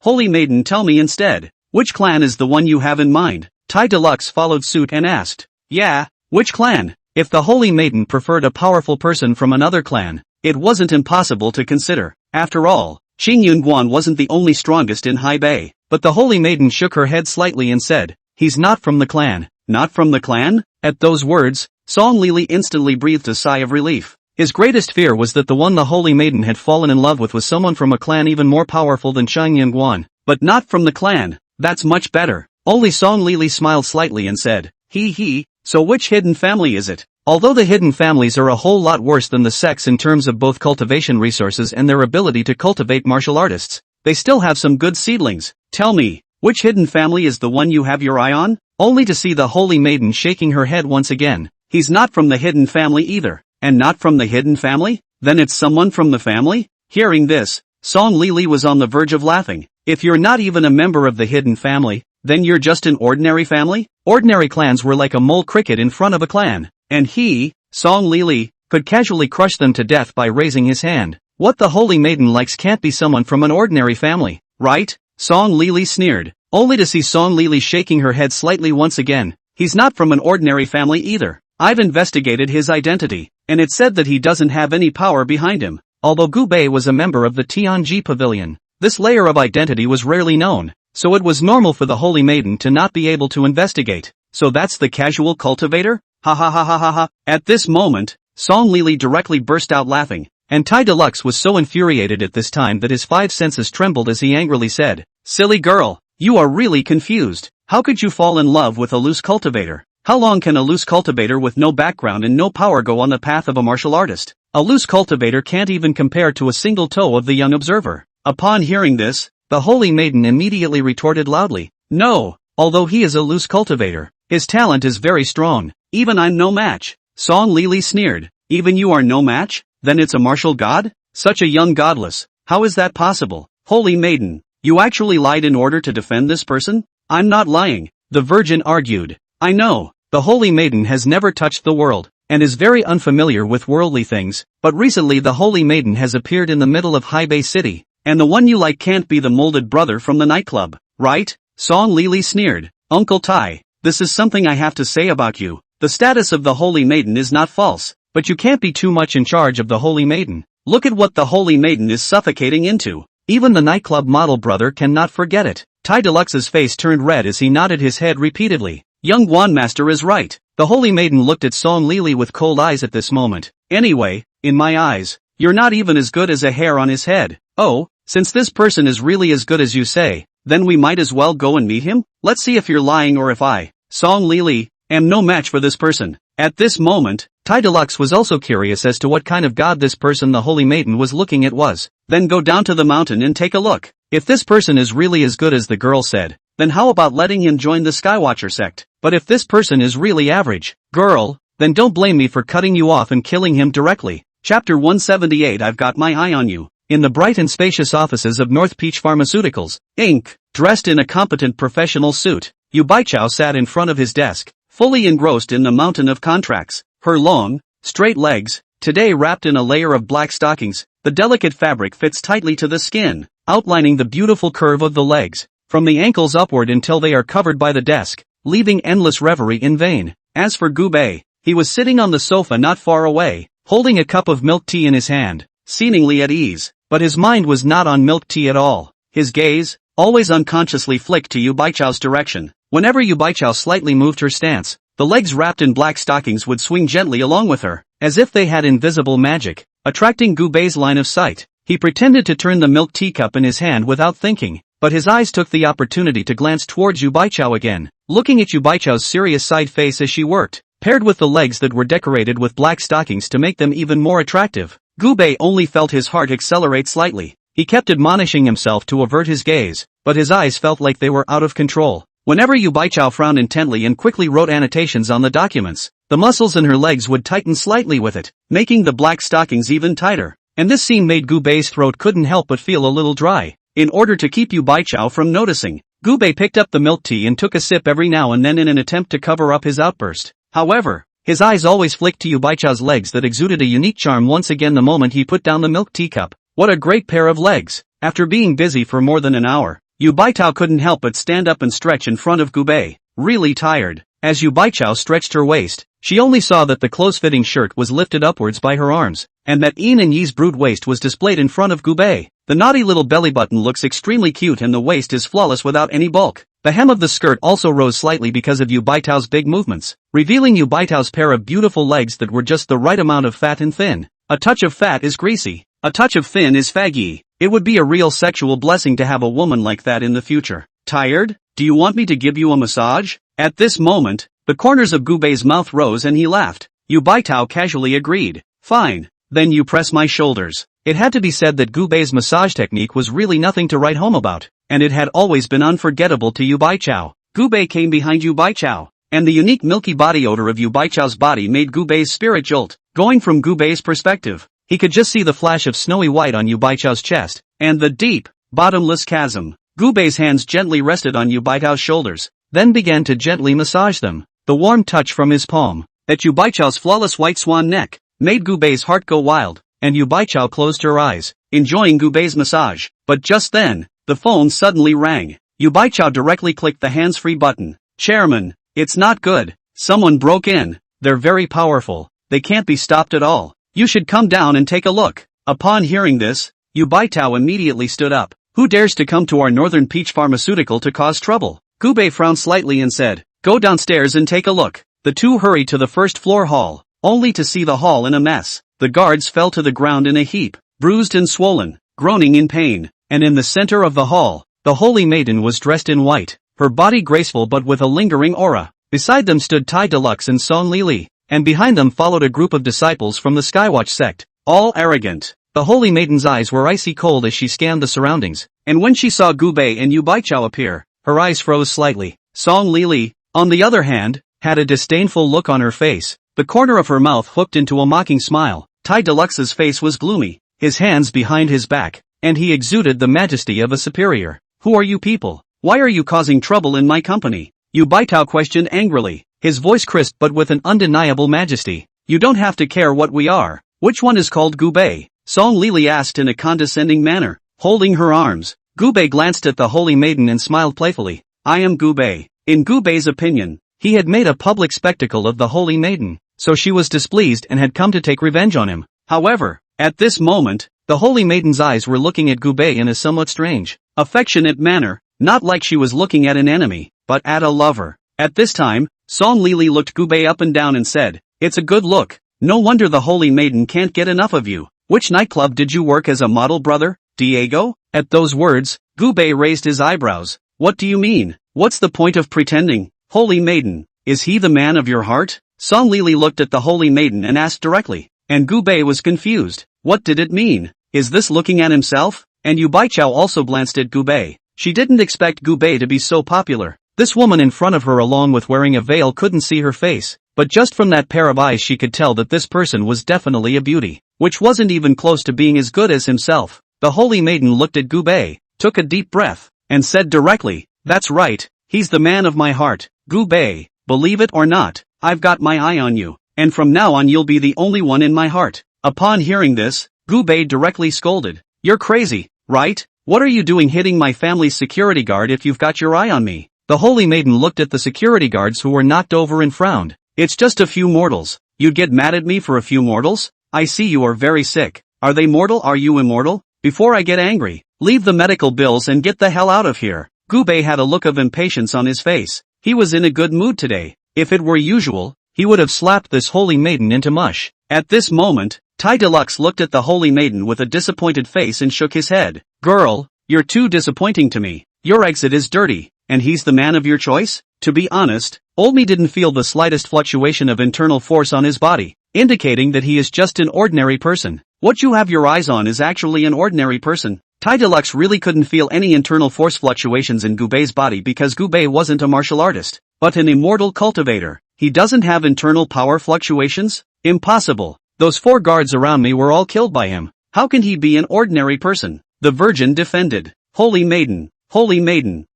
Speaker 1: Holy maiden, tell me instead, which clan is the one you have in mind? Tai Deluxe followed suit and asked. Yeah, Which clan? If the holy maiden preferred a powerful person from another clan, it wasn't impossible to consider. After all, Qing Yunguan wasn't the only strongest in High Bay. But the holy maiden shook her head slightly and said, "He's not from the clan." Not from the clan? At those words, Song Lili instantly breathed a sigh of relief. His greatest fear was that the one the holy maiden had fallen in love with was someone from a clan even more powerful than Qing Yunguan. But not from the clan. That's much better. Only Song Lili smiled slightly and said, "He, so which hidden family is it?" Although the hidden families are a whole lot worse than the sects in terms of both cultivation resources and their ability to cultivate martial artists, they still have some good seedlings. Tell me, which hidden family is the one you have your eye on? Only to see the holy maiden shaking her head once again. He's not from the hidden family either. And not from the hidden family? Then it's someone from the family? Hearing this, Song Lili was on the verge of laughing. If you're not even a member of the hidden family, then you're just an ordinary family? Ordinary clans were like a mole cricket in front of a clan. And he, Song Lili, could casually crush them to death by raising his hand. What the holy maiden likes can't be someone from an ordinary family, right? Song Lili sneered, only to see Song Lili shaking her head slightly once again. He's not from an ordinary family either. I've investigated his identity, and it said that he doesn't have any power behind him. Although Gu Bei was a member of the Tianji Pavilion, this layer of identity was rarely known, so it was normal for the holy maiden to not be able to investigate. So that's the casual cultivator? Ha ha ha ha ha ha. At this moment, Song Lili directly burst out laughing, and Tai Deluxe was so infuriated at this time that his 5 senses trembled as he angrily said, "Silly girl, you are really confused. How could you fall in love with a loose cultivator? How long can a loose cultivator with no background and no power go on the path of a martial artist? A loose cultivator can't even compare to a single toe of the young observer." Upon hearing this, the holy maiden immediately retorted loudly, "No, although he is a loose cultivator, his talent is very strong. Even I'm no match." Song Lili sneered, "Even you are no match? Then it's a martial god? Such a young godless. How is that possible? Holy maiden, you actually lied in order to defend this person?" "I'm not lying," the virgin argued. "I know, the holy maiden has never touched the world, and is very unfamiliar with worldly things, but recently the holy maiden has appeared in the middle of High Bay City, and the one you like can't be the molded brother from the nightclub, right?" Song Lili sneered, "Uncle Tai, this is something I have to say about you. The status of the holy maiden is not false, but you can't be too much in charge of the holy maiden. Look at what the holy maiden is suffocating into. Even the nightclub model brother cannot forget it." Tai Deluxe's face turned red as he nodded his head repeatedly. Young Guanmaster is right. The holy maiden looked at Song Lili with cold eyes at this moment. "Anyway, in my eyes, you're not even as good as a hair on his head." "Oh, since this person is really as good as you say, then we might as well go and meet him? Let's see if you're lying or if I, Song Lili, am no match for this person." At this moment, Tai Deluxe was also curious as to what kind of god this person the holy maiden was looking at was. "Then go down to the mountain and take a look. If this person is really as good as the girl said, then how about letting him join the Skywatcher sect? But if this person is really average, girl, then don't blame me for cutting you off and killing him directly." Chapter 178. I've got my eye on you. In the bright and spacious offices of North Peach Pharmaceuticals, Inc., dressed in a competent professional suit, Yu Baichao sat in front of his desk, fully engrossed in the mountain of contracts. Her long, straight legs, today wrapped in a layer of black stockings, the delicate fabric fits tightly to the skin, outlining the beautiful curve of the legs, from the ankles upward until they are covered by the desk, leaving endless reverie in vain. As for Gu Bei, he was sitting on the sofa not far away, holding a cup of milk tea in his hand, seemingly at ease, but his mind was not on milk tea at all. His gaze, always unconsciously flicked to Yu Baichao's direction. Whenever Yu Baichao slightly moved her stance, the legs wrapped in black stockings would swing gently along with her, as if they had invisible magic, attracting Gu Bei's line of sight. He pretended to turn the milk teacup in his hand without thinking, but his eyes took the opportunity to glance towards Yu Baichao again, looking at Yu Baichao's serious side face as she worked, paired with the legs that were decorated with black stockings to make them even more attractive. Gu Bei only felt his heart accelerate slightly. He kept admonishing himself to avert his gaze, but his eyes felt like they were out of control. Whenever Yu Baichao frowned intently and quickly wrote annotations on the documents, the muscles in her legs would tighten slightly with it, making the black stockings even tighter. And this scene made Gu Bei's throat couldn't help but feel a little dry. In order to keep Yu Baichao from noticing, Gu Bei picked up the milk tea and took a sip every now and then in an attempt to cover up his outburst. However, his eyes always flicked to Yu Baichao's legs that exuded a unique charm once again the moment he put down the milk teacup. What a great pair of legs! After being busy for more than an hour, Yu Baichao couldn't help but stand up and stretch in front of Gu Bei. Really tired, As Yu Baichao stretched her waist, she only saw that the close-fitting shirt was lifted upwards by her arms, and that Yin and Yi's brood waist was displayed in front of Gu Bei. The naughty little belly button looks extremely cute and the waist is flawless without any bulk. The hem of the skirt also rose slightly because of Yu Baichao's big movements, revealing Yu Baichao's pair of beautiful legs that were just the right amount of fat and thin. A touch of fat is greasy. A touch of thin is faggy. It would be a real sexual blessing to have a woman like that in the future. Tired? Do you want me to give you a massage? At this moment, the corners of Gu Bei's mouth rose and he laughed. Yu Baitao casually agreed. Fine. Then you press my shoulders. It had to be said that Gu Bei's massage technique was really nothing to write home about, and it had always been unforgettable to Yu Baichao. Gu Bei came behind Yu Baichao, and the unique milky body odor of Yu Baichao's body made Gu Bei's spirit jolt. Going from Gu Bei's perspective, he could just see the flash of snowy white on Yu Baichao's chest, and the deep, bottomless chasm. Gu Bei's hands gently rested on Yu Baichao's shoulders, then began to gently massage them. The warm touch from his palm, at Yu Baichao's flawless white swan neck, made Gu Bei's heart go wild, and Yu Baichao closed her eyes, enjoying Gu Bei's massage. But just then, the phone suddenly rang. Yu Baichao directly clicked the hands-free button. Chairman, it's not good. Someone broke in. They're very powerful. They can't be stopped at all. You should come down and take a look. Upon hearing this, Yu Baichao immediately stood up. Who dares to come to our Northern Peach Pharmaceutical to cause trouble? Gu Bei frowned slightly and said, go downstairs and take a look. The two hurried to the first floor hall, only to see the hall in a mess. The guards fell to the ground in a heap, bruised and swollen, groaning in pain, and in the center of the hall, the holy maiden was dressed in white, her body graceful but with a lingering aura. Beside them stood Tai Deluxe and Song Lili, and behind them followed a group of disciples from the Skywatch sect, all arrogant. The holy maiden's eyes were icy cold as she scanned the surroundings, and when she saw Gu Bei and Yu Baichao appear, her eyes froze slightly. Song Lili, on the other hand, had a disdainful look on her face, the corner of her mouth hooked into a mocking smile. Tai Deluxe's face was gloomy, his hands behind his back, and he exuded the majesty of a superior. Who are you people? Why are you causing trouble in my company? Yu Baitao questioned angrily, his voice crisp but with an undeniable majesty. You don't have to care what we are. Which one is called Gu Bei? Song Lili asked in a condescending manner, holding her arms. Gu Bei glanced at the holy maiden and smiled playfully. I am Gu Bei. In Gu Bei's opinion, he had made a public spectacle of the holy maiden, so she was displeased and had come to take revenge on him. However, at this moment, the holy maiden's eyes were looking at Gu Bei in a somewhat strange, affectionate manner, not like she was looking at an enemy, but at a lover. At this time, Song Lili looked Gu Bei up and down and said, it's a good look. No wonder the holy maiden can't get enough of you. Which nightclub did you work as a model, brother? Diego? At those words, Gu Bei raised his eyebrows. What do you mean? What's the point of pretending? Holy maiden, is he the man of your heart? Song Lili looked at the holy maiden and asked directly, and Gu Bei was confused. What did it mean? Is this looking at himself? And Yu Baichao also glanced at Gu Bei. She didn't expect Gu Bei to be so popular. This woman in front of her along with wearing a veil couldn't see her face, but just from that pair of eyes she could tell that this person was definitely a beauty, which wasn't even close to being as good as himself. The holy maiden looked at Gu Bei, took a deep breath, and said directly, that's right, he's the man of my heart. Gu Bei, believe it or not, I've got my eye on you, and from now on you'll be the only one in my heart. Upon hearing this, Gu Bei directly scolded. You're crazy, right? What are you doing hitting my family's security guard if you've got your eye on me? The holy maiden looked at the security guards who were knocked over and frowned. It's just a few mortals. You'd get mad at me for a few mortals? I see you are very sick. Are they mortal? Are you immortal? Before I get angry, leave the medical bills and get the hell out of here. Gu Bei had a look of impatience on his face. He was in a good mood today. If it were usual, he would have slapped this holy maiden into mush. At this moment, Tai Deluxe looked at the holy maiden with a disappointed face and shook his head. Girl, you're too disappointing to me. Your exit is dirty, and he's the man of your choice? To be honest, Olmi didn't feel the slightest fluctuation of internal force on his body, indicating that he is just an ordinary person. What you have your eyes on is actually an ordinary person. Tai Deluxe really couldn't feel any internal force fluctuations in Gu Bei's body because Gu Bei wasn't a martial artist, but an immortal cultivator. He doesn't have internal power fluctuations? Impossible. Those 4 guards around me were all killed by him. How can he be an ordinary person? The Virgin defended. Holy maiden,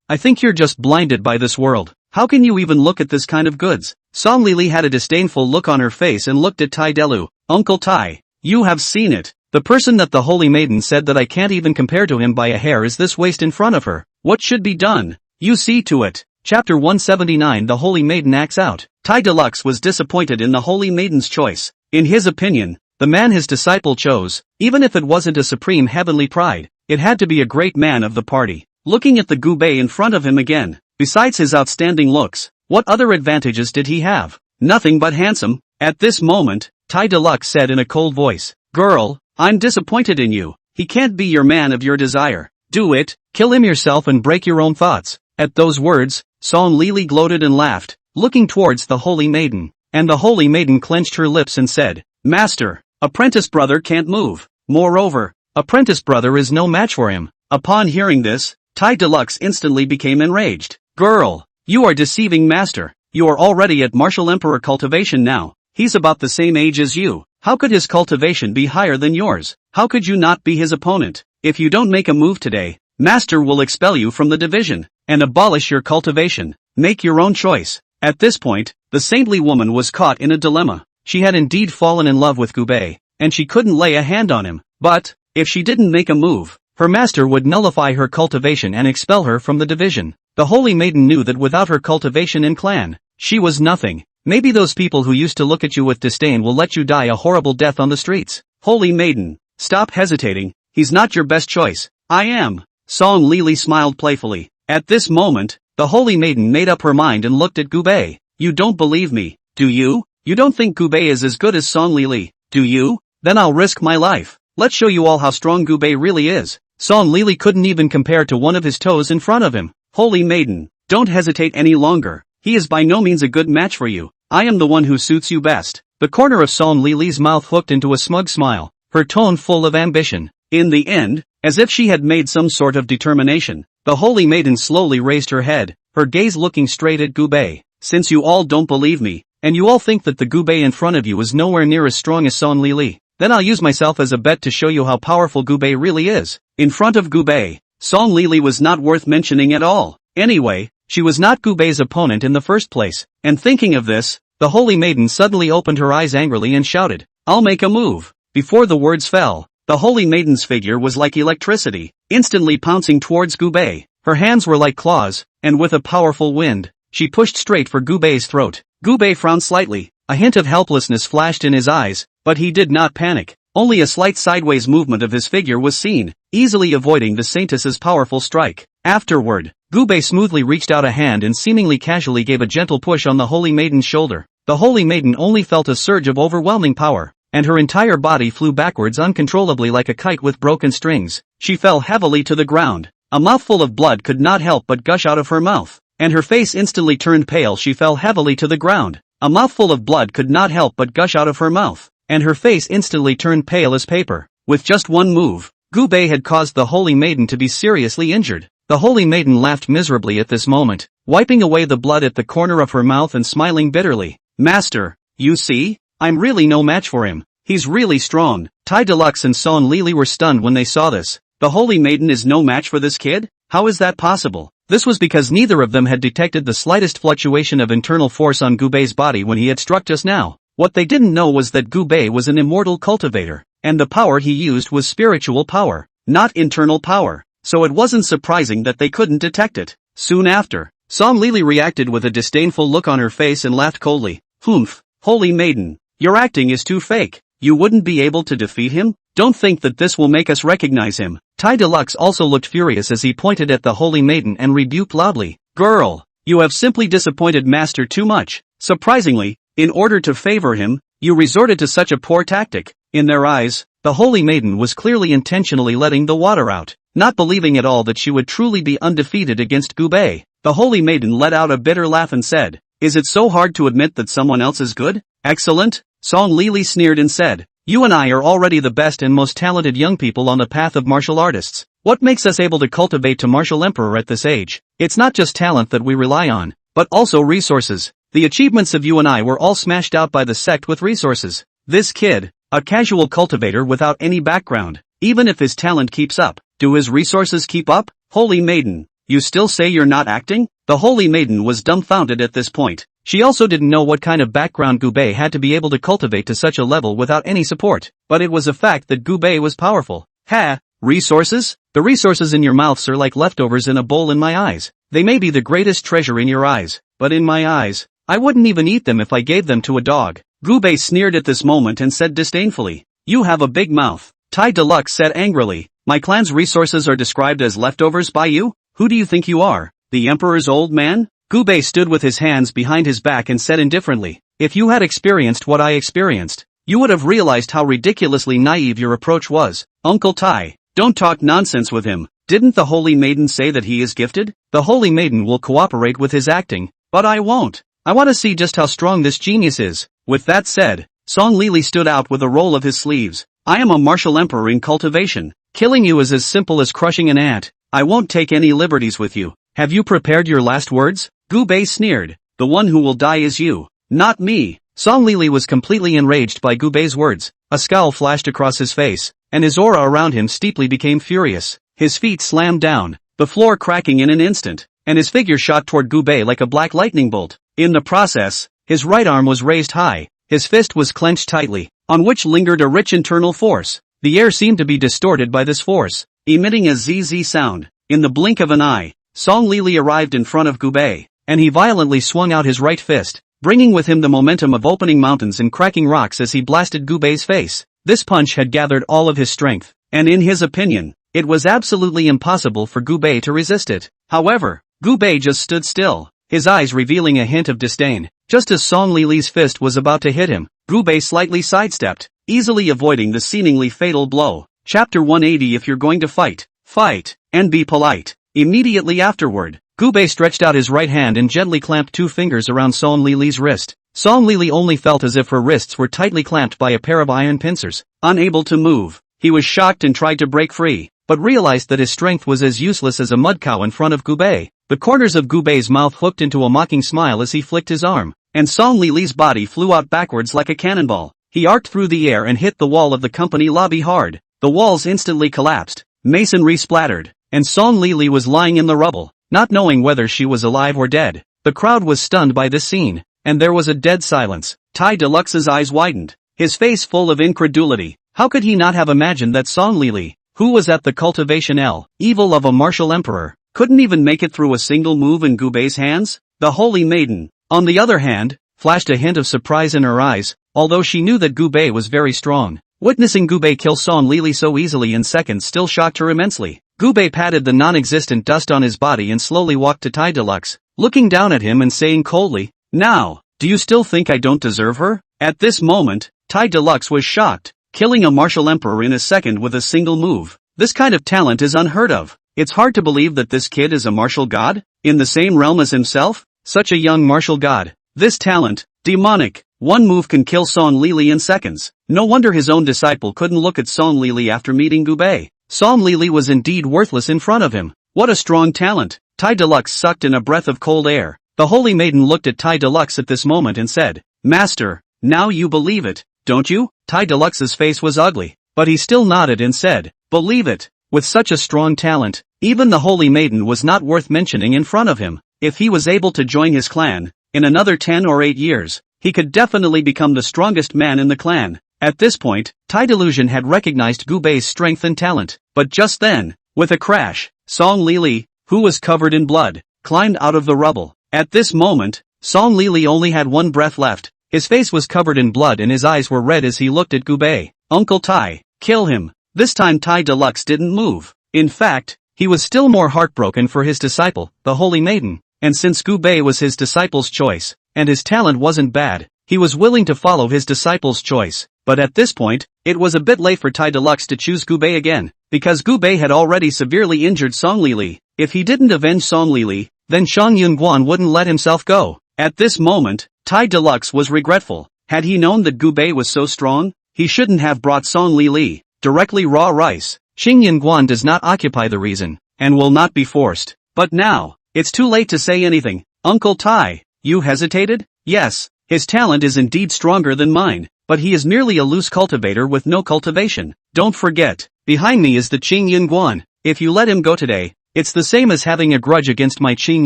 Speaker 1: I think you're just blinded by this world. How can you even look at this kind of goods? Song Lili had a disdainful look on her face and looked at Tai Delu. Uncle Tai, you have seen it. The person that the holy maiden said that I can't even compare to him by a hair is this waist in front of her. What should be done? You see to it. Chapter 179 The Holy Maiden Acts Out. Tai Deluxe was disappointed in the Holy Maiden's choice. In his opinion, the man his disciple chose, even if it wasn't a supreme heavenly pride, it had to be a great man of the party. Looking at the Gubei in front of him again, besides his outstanding looks, what other advantages did he have? Nothing but handsome. At this moment, Tai Deluxe said in a cold voice, "Girl, I'm disappointed in you. He can't be your man of your desire. Do it, kill him yourself and break your own thoughts." At those words, Song Lili gloated and laughed, looking towards the Holy Maiden. And the Holy Maiden clenched her lips and said, "Master, apprentice brother can't move. Moreover, apprentice brother is no match for him." Upon hearing this, Tai Deluxe instantly became enraged. "Girl, you are deceiving master. You are already at martial emperor cultivation now. He's about the same age as you. How could his cultivation be higher than yours? How could you not be his opponent? If you don't make a move today, master will expel you from the division and abolish your cultivation. Make your own choice." At this point, the saintly woman was caught in a dilemma. She had indeed fallen in love with Gubei, and she couldn't lay a hand on him. But, if she didn't make a move, her master would nullify her cultivation and expel her from the division. The Holy Maiden knew that without her cultivation and clan, she was nothing. Maybe those people who used to look at you with disdain will let you die a horrible death on the streets. Holy Maiden, stop hesitating. He's not your best choice. I am. Song Lili smiled playfully. At this moment, the Holy Maiden made up her mind and looked at Gubei. "You don't believe me, do you? You don't think Gubei is as good as Song Lili, do you? Then I'll risk my life. Let's show you all how strong Gubei really is." Song Lili couldn't even compare to one of his toes in front of him. "Holy Maiden, don't hesitate any longer. He is by no means a good match for you. I am the one who suits you best." The corner of Song Lili's mouth hooked into a smug smile, her tone full of ambition. In the end, as if she had made some sort of determination, the Holy Maiden slowly raised her head, her gaze looking straight at Gubei. "Since you all don't believe me, and you all think that the Gubei in front of you is nowhere near as strong as Song Lili, then I'll use myself as a bet to show you how powerful Gubei really is." In front of Gubei, Song Lili was not worth mentioning at all. Anyway, she was not Gubei's opponent in the first place, and thinking of this, the Holy Maiden suddenly opened her eyes angrily and shouted, "I'll make a move." Before the words fell, the Holy Maiden's figure was like electricity, instantly pouncing towards Gubei. Her hands were like claws, and with a powerful wind, she pushed straight for Gubei's throat. Gubei frowned slightly, a hint of helplessness flashed in his eyes, but he did not panic. Only a slight sideways movement of his figure was seen, easily avoiding the Saintess's powerful strike. Afterward, Gubei smoothly reached out a hand and seemingly casually gave a gentle push on the Holy Maiden's shoulder. The Holy Maiden only felt a surge of overwhelming power, and her entire body flew backwards uncontrollably like a kite with broken strings. She fell heavily to the ground. A mouthful of blood could not help but gush out of her mouth, and her face instantly turned pale. She fell heavily to the ground. A mouthful of blood could not help but gush out of her mouth, and her face instantly turned pale as paper. With just one move, Gubei had caused the Holy Maiden to be seriously injured. The Holy Maiden laughed miserably at this moment, wiping away the blood at the corner of her mouth and smiling bitterly. "Master, you see? I'm really no match for him. He's really strong." Tai Deluxe and Song Lili were stunned when they saw this. The Holy Maiden is no match for this kid? How is that possible? This was because neither of them had detected the slightest fluctuation of internal force on Gubei's body when he had struck just now. What they didn't know was that Gubei was an immortal cultivator, and the power he used was spiritual power, not internal power, so it wasn't surprising that they couldn't detect it. Soon after, Song Lili reacted with a disdainful look on her face and laughed coldly. "Humph, Holy Maiden, your acting is too fake. You wouldn't be able to defeat him? Don't think that this will make us recognize him." Tai Deluxe also looked furious as he pointed at the Holy Maiden and rebuked loudly, "Girl, you have simply disappointed Master too much. Surprisingly, in order to favor him, you resorted to such a poor tactic." In their eyes, the Holy Maiden was clearly intentionally letting the water out, not believing at all that she would truly be undefeated against Gubei. The Holy Maiden let out a bitter laugh and said, "Is it so hard to admit that someone else is good? Excellent." Song Lili sneered and said, "You and I are already the best and most talented young people on the path of martial artists. What makes us able to cultivate to martial emperor at this age? It's not just talent that we rely on, but also resources. The achievements of you and I were all smashed out by the sect with resources. This kid, a casual cultivator without any background, even if his talent keeps up, do his resources keep up? Holy Maiden, you still say you're not acting?" The Holy Maiden was dumbfounded at this point. She also didn't know what kind of background Gubei had to be able to cultivate to such a level without any support, but it was a fact that Gubei was powerful. "Ha, Resources? The resources in your mouths are like leftovers in a bowl in my eyes. They may be the greatest treasure in your eyes, but in my eyes, I wouldn't even eat them if I gave them to a dog. Gubei sneered at this moment and said disdainfully, "You have a big mouth." Tai Deluxe said angrily, "My clan's resources are described as leftovers by you? Who do you think you are? The Emperor's old man?" Gubei stood with his hands behind his back and said indifferently, "If you had experienced what I experienced, you would have realized how ridiculously naive your approach was. Uncle Tai, don't talk nonsense with him. Didn't the Holy Maiden say that he is gifted? The Holy Maiden will cooperate with his acting, but I won't. I want to see just how strong this genius is." With that said, Song Lili stood out with a roll of his sleeves. "I am a martial emperor in cultivation. Killing you is as simple as crushing an ant. I won't take any liberties with you. Have you prepared your last words?" Gubei sneered. "The one who will die is you, not me." Song Lili was completely enraged by Gubei's words. A scowl flashed across his face, and his aura around him steeply became furious. His feet slammed down, the floor cracking in an instant, and his figure shot toward Gubei like a black lightning bolt. In the process, his right arm was raised high, his fist was clenched tightly, on which lingered a rich internal force. The air seemed to be distorted by this force, emitting a ZZ sound. In the blink of an eye, Song Lili arrived in front of Gubei, and he violently swung out his right fist, bringing with him the momentum of opening mountains and cracking rocks as he blasted Gubei's face. This punch had gathered all of his strength, and in his opinion, it was absolutely impossible for Gubei to resist it. However, Gubei just stood still, his eyes revealing a hint of disdain. Just as Song Lili's fist was about to hit him, Gubei slightly sidestepped, easily avoiding the seemingly fatal blow. Chapter 180. If you're going to fight, fight, and be polite. Immediately afterward, Gubei stretched out his right hand and gently clamped 2 fingers around Song Lili's wrist. Song Lili only felt as if her wrists were tightly clamped by a pair of iron pincers. Unable to move, he was shocked and tried to break free, but realized that his strength was as useless as a mud cow in front of Gubei. The corners of Gubei's mouth hooked into a mocking smile as he flicked his arm, and Song Lili's body flew out backwards like a cannonball. He arced through the air and hit the wall of the company lobby hard. The walls instantly collapsed, masonry splattered, and Song Lili was lying in the rubble, not knowing whether she was alive or dead. The crowd was stunned by this scene, and there was a dead silence. Tai Deluxe's eyes widened, his face full of incredulity. How could he not have imagined that Song Lili, who was at the cultivation evil of a martial emperor, couldn't even make it through a single move in Gubei's hands? The Holy Maiden, on the other hand, flashed a hint of surprise in her eyes, although she knew that Gubei was very strong. Witnessing Gubei kill Song Lili so easily in seconds still shocked her immensely. Gubei patted the non-existent dust on his body and slowly walked to Tai Deluxe, looking down at him and saying coldly, "Now, do you still think I don't deserve her?" At this moment, Tai Deluxe was shocked. Killing a martial emperor in a second with a single move. This kind of talent is unheard of. It's hard to believe that this kid is a martial god, in the same realm as himself? Such a young martial god. This talent, demonic. One move can kill Song Lili in seconds. No wonder his own disciple couldn't look at Song Lili after meeting Gubei. Song Lili was indeed worthless in front of him. What a strong talent. Tai Deluxe sucked in a breath of cold air. The Holy Maiden looked at Tai Deluxe at this moment and said, "Master, now you believe it, don't you?" Tai Deluxe's face was ugly, but he still nodded and said, "Believe it." With such a strong talent, even the Holy Maiden was not worth mentioning in front of him. If he was able to join his clan, in another 10 or 8 years, he could definitely become the strongest man in the clan. At this point, Tai Delusion had recognized Gubei's strength and talent, but just then, with a crash, Song Lili, who was covered in blood, climbed out of the rubble. At this moment, Song Lili only had one breath left. His face was covered in blood and his eyes were red as he looked at Gubei. "Uncle Tai, kill him." This time Tai Deluxe didn't move. In fact, he was still more heartbroken for his disciple, the Holy Maiden, and since Gubei was his disciple's choice, and his talent wasn't bad, he was willing to follow his disciple's choice. But at this point, it was a bit late for Tai Deluxe to choose Gubei again, because Gubei had already severely injured Song Lili. If he didn't avenge Song Lili, then Shang Yunguan wouldn't let himself go. At this moment, Tai Deluxe was regretful. Had he known that Gubei was so strong, he shouldn't have brought Song Lili directly raw rice. Xing Yunguan does not occupy the reason, and will not be forced. But now, it's too late to say anything. "Uncle Tai, you hesitated?" "Yes, his talent is indeed stronger than mine, but he is merely a loose cultivator with no cultivation. Don't forget, behind me is the Qing Yunguan. If you let him go today, it's the same as having a grudge against my Qing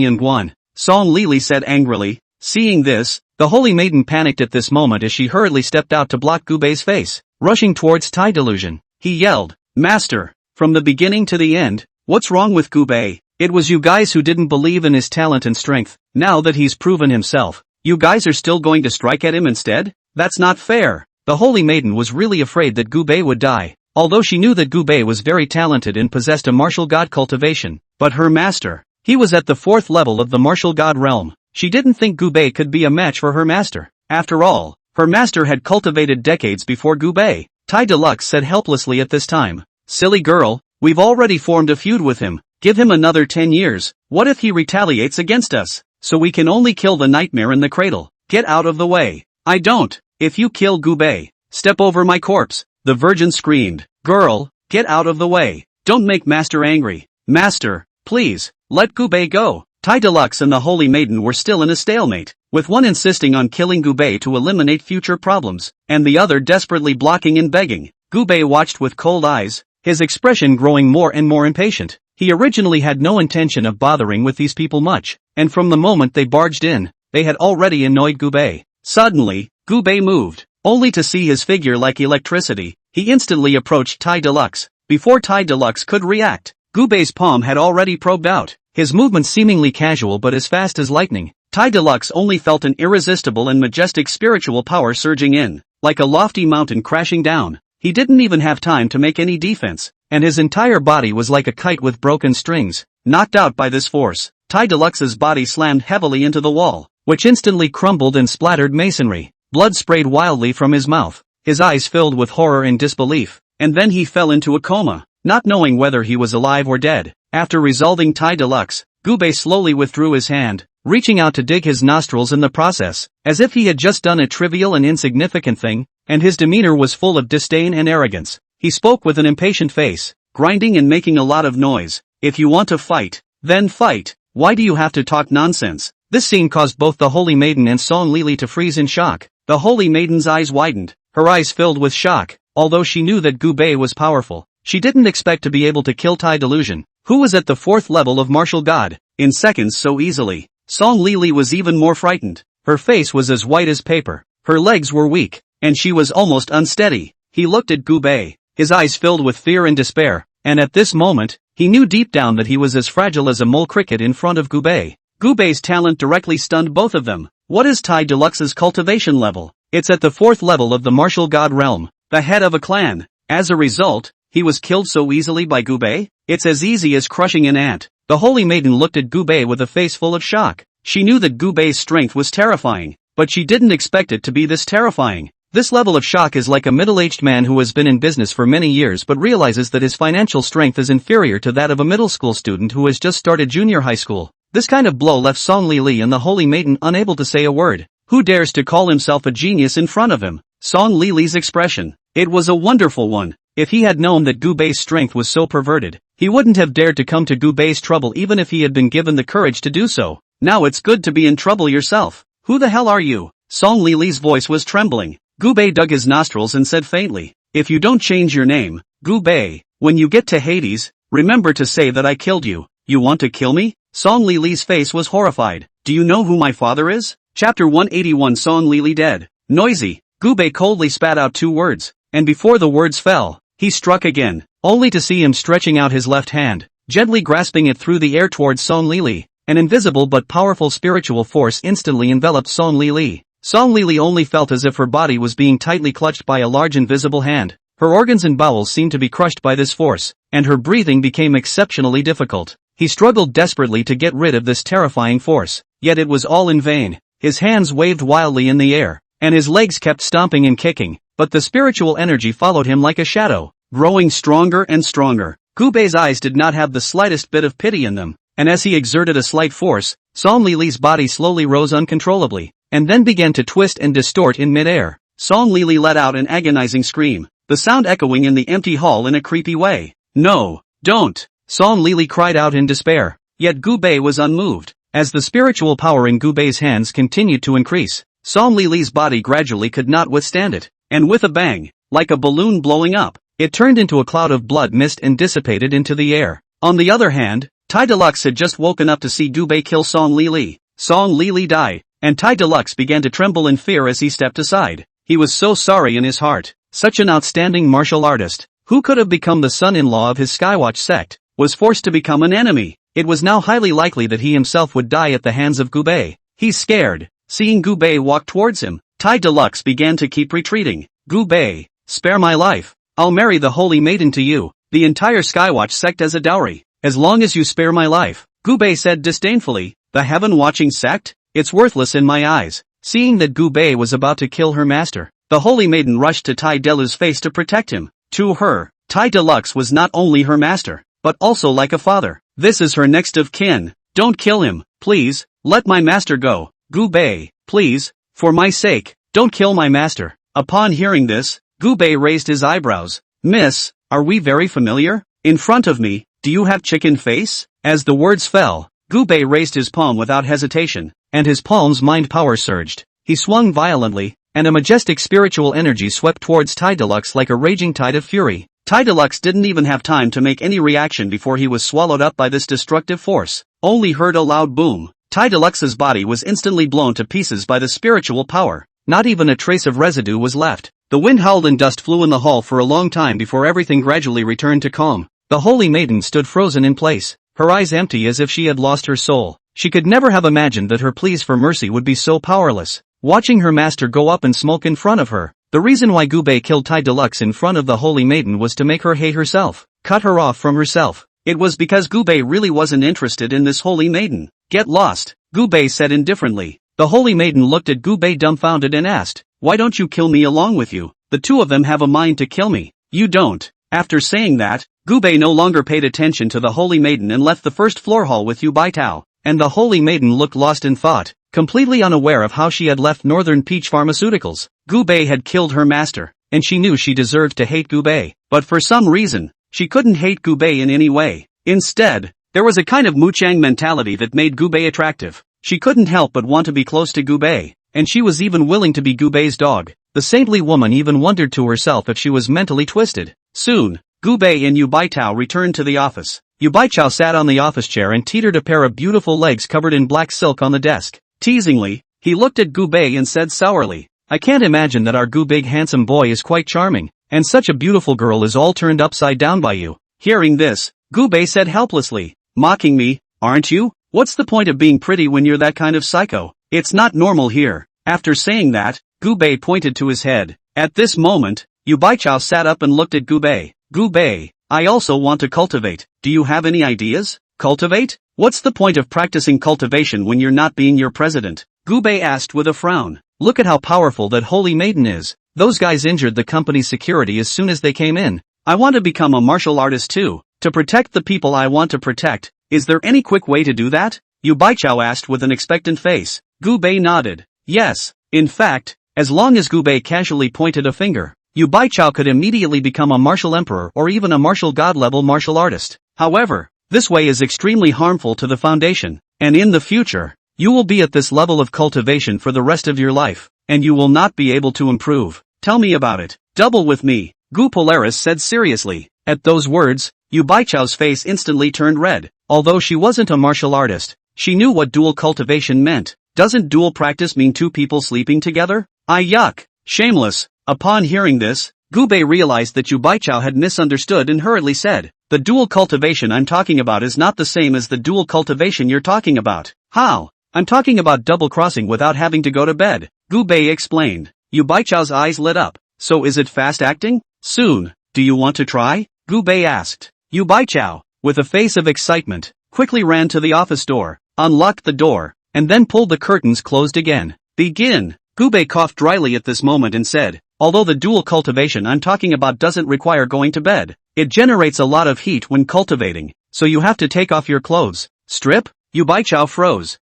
Speaker 1: Yunguan," Song Lili said angrily. Seeing this, the Holy Maiden panicked at this moment as she hurriedly stepped out to block Gubei's face. Rushing towards Tai Delusion, he yelled, "Master, from the beginning to the end. What's wrong with Gubei? It was you guys who didn't believe in his talent and strength. Now that he's proven himself, you guys are still going to strike at him instead? That's not fair. The Holy Maiden was really afraid that Gubei would die, although she knew that Gubei was very talented and possessed a martial god cultivation. But her master, he was at the 4th level of the martial god realm. She didn't think Gubei could be a match for her master. After all, her master had cultivated decades before Gubei. Tai Deluxe said helplessly at this time. Silly girl, we've already formed a feud with him. Give him another 10 years. What if he retaliates against us? So we can only kill the nightmare in the cradle. Get out of the way. I don't. If you kill Gubei, step over my corpse. The virgin screamed. Girl, get out of the way. Don't make master angry. Master, please, let Gubei go. Tai Deluxe and the Holy Maiden were still in a stalemate, with one insisting on killing Gubei to eliminate future problems, and the other desperately blocking and begging. Gubei watched with cold eyes, his expression growing more and more impatient. He originally had no intention of bothering with these people much, and from the moment they barged in, they had already annoyed Gubei. Suddenly, Gubei moved, only to see his figure like electricity. He instantly approached Tai Deluxe. Before Tai Deluxe could react, Gubei's palm had already probed out, his movements seemingly casual but as fast as lightning. Tai Deluxe only felt an irresistible and majestic spiritual power surging in, like a lofty mountain crashing down. He didn't even have time to make any defense, and his entire body was like a kite with broken strings. Knocked out by this force, Tai Deluxe's body slammed heavily into the wall, which instantly crumbled and splattered masonry. Blood sprayed wildly from his mouth, his eyes filled with horror and disbelief, and then he fell into a coma, not knowing whether he was alive or dead. After resolving Tai Deluxe, Gubei slowly withdrew his hand, reaching out to dig his nostrils in the process, as if he had just done a trivial and insignificant thing, and his demeanor was full of disdain and arrogance. He spoke with an impatient face, grinding and making a lot of noise. If you want to fight, then fight. Why do you have to talk nonsense? This scene caused both the Holy Maiden and Song Lili to freeze in shock. The Holy Maiden's eyes widened, her eyes filled with shock. Although she knew that Gubei was powerful, she didn't expect to be able to kill Tai Delusion, who was at the 4th level of martial god, in seconds so easily. Song Lili was even more frightened. Her face was as white as paper, her legs were weak, and she was almost unsteady. He looked at Gubei, his eyes filled with fear and despair, and at this moment, he knew deep down that he was as fragile as a mole cricket in front of Gubei. Gubei's talent directly stunned both of them. What is Tai Deluxe's cultivation level? It's at the 4th level of the martial god realm, the head of a clan. As a result, he was killed so easily by Gubei? It's as easy as crushing an ant. The Holy Maiden looked at Gubei with a face full of shock. She knew that Gubei's strength was terrifying, but she didn't expect it to be this terrifying. This level of shock is like a middle-aged man who has been in business for many years but realizes that his financial strength is inferior to that of a middle school student who has just started junior high school. This kind of blow left Song Lili and the Holy Maiden unable to say a word. Who dares to call himself a genius in front of him? Song Lili's expression. It was a wonderful one. If he had known that Gubei's strength was so perverted, he wouldn't have dared to come to Gubei's trouble even if he had been given the courage to do so. Now it's good to be in trouble yourself. Who the hell are you? Song Lili's voice was trembling. Gubei dug his nostrils and said faintly, if you don't change your name, Gubei, when you get to Hades, remember to say that I killed you. You want to kill me? Song Lili's face was horrified. Do you know who my father is? Chapter 181 Song Lili dead. Noisy. Gubei coldly spat out 2 words, and before the words fell, he struck again, only to see him stretching out his left hand, gently grasping it through the air towards Song Lili. An invisible but powerful spiritual force instantly enveloped Song Lili. Song Lili only felt as if her body was being tightly clutched by a large invisible hand. Her organs and bowels seemed to be crushed by this force, and her breathing became exceptionally difficult. He struggled desperately to get rid of this terrifying force, yet it was all in vain. His hands waved wildly in the air, and his legs kept stomping and kicking, but the spiritual energy followed him like a shadow, growing stronger and stronger. Gubei's eyes did not have the slightest bit of pity in them, and as he exerted a slight force, Song Lili's body slowly rose uncontrollably, and then began to twist and distort in mid-air. Song Lili let out an agonizing scream, the sound echoing in the empty hall in a creepy way. No, don't! Song Lili cried out in despair, yet Gubei was unmoved. As the spiritual power in Gubei's hands continued to increase, Song Lili's body gradually could not withstand it, and with a bang, like a balloon blowing up, it turned into a cloud of blood mist and dissipated into the air. On the other hand, Tai Deluxe had just woken up to see Gubei kill Song Lili. Song Lili died, and Tai Deluxe began to tremble in fear as he stepped aside. He was so sorry in his heart. Such an outstanding martial artist, who could have become the son-in-law of his Skywatch sect, was forced to become an enemy. It was now highly likely that he himself would die at the hands of Gubei. He's scared. Seeing Gubei walk towards him, Tai Deluxe began to keep retreating. Gubei, spare my life. I'll marry the holy maiden to you, the entire Skywatch sect as a dowry, as long as you spare my life. Gubei said disdainfully, the heaven-watching sect? It's worthless in my eyes. Seeing that Gubei was about to kill her master, the holy maiden rushed to Tai Delu's face to protect him. To her, Tai Deluxe was not only her master, but also like a father. This is her next of kin. Don't kill him, please. Let my master go. Gubei, please, for my sake, don't kill my master. Upon hearing this, Gubei raised his eyebrows. Miss, are we very familiar? In front of me, do you have chicken face? As the words fell, Gubei raised his palm without hesitation, and his palm's mind power surged. He swung violently, and a majestic spiritual energy swept towards Tai Deluxe like a raging tide of fury. Tai Deluxe didn't even have time to make any reaction before he was swallowed up by this destructive force. Only heard a loud boom. Tai Deluxe's body was instantly blown to pieces by the spiritual power. Not even a trace of residue was left. The wind howled and dust flew in the hall for a long time before everything gradually returned to calm. The holy maiden stood frozen in place, her eyes empty as if she had lost her soul. She could never have imagined that her pleas for mercy would be so powerless. Watching her master go up in smoke in front of her, the reason why Gubei killed Tai Deluxe in front of the holy maiden was to make her hate herself, cut her off from herself. It was because Gubei really wasn't interested in this holy maiden. Get lost, Gubei said indifferently. The holy maiden looked at Gubei dumbfounded and asked, why don't you kill me along with you? The two of them have a mind to kill me. You don't. After saying that, Gubei no longer paid attention to the holy maiden and left the first floor hall with Yu Baitao, and the holy maiden looked lost in thought, completely unaware of how she had left Northern Peach Pharmaceuticals. Gubei had killed her master, and she knew she deserved to hate Gubei, but for some reason, she couldn't hate Gubei in any way. Instead, there was a kind of Muchang mentality that made Gubei attractive. She couldn't help but want to be close to Gubei, and she was even willing to be Gubei's dog. The saintly woman even wondered to herself if she was mentally twisted. Soon, Gubei and Yu Baitao returned to the office. Yu Baitao sat on the office chair and teetered a pair of beautiful legs covered in black silk on the desk. Teasingly, he looked at Gubei and said sourly, I can't imagine that our big handsome boy is quite charming, and such a beautiful girl is all turned upside down by you. Hearing this, Gubei said helplessly, mocking me, aren't you? What's the point of being pretty when you're that kind of psycho? It's not normal here. After saying that, Gubei pointed to his head. At this moment, Yu Baichao sat up and looked at Gubei. Gubei, I also want to cultivate. Do you have any ideas? Cultivate? What's the point of practicing cultivation when you're not being your president? Gubei asked with a frown. Look at how powerful that holy maiden is. Those guys injured the company's security as soon as they came in. I want to become a martial artist too, to protect the people I want to protect. Is there any quick way to do that? Yu Baichao asked with an expectant face. Gubei nodded. Yes, in fact, as long as Gubei casually pointed a finger, Yu Baichao could immediately become a martial emperor or even a martial god-level martial artist. However, this way is extremely harmful to the foundation, and in the future, you will be at this level of cultivation for the rest of your life, and you will not be able to improve. Tell me about it. Double with me, Gu Polaris said seriously. At those words, Yu Baichao's face instantly turned red. Although she wasn't a martial artist, she knew what dual cultivation meant. Doesn't dual practice mean two people sleeping together? Yuck! Shameless! Upon hearing this, Gubei realized that Yu Baichao had misunderstood and hurriedly said, the dual cultivation I'm talking about is not the same as the dual cultivation you're talking about. How? I'm talking about double-crossing without having to go to bed, Gubei explained. Yu Baichao's eyes lit up. So is it fast acting? Soon. Do you want to try? Gubei asked. Yu Baichao, with a face of excitement, quickly ran to the office door, unlocked the door, and then pulled the curtains closed again. Begin. Gubei coughed dryly at this moment and said, although the dual cultivation I'm talking about doesn't require going to bed, it generates a lot of heat when cultivating, so you have to take off your clothes. Strip? Yu Baichao froze.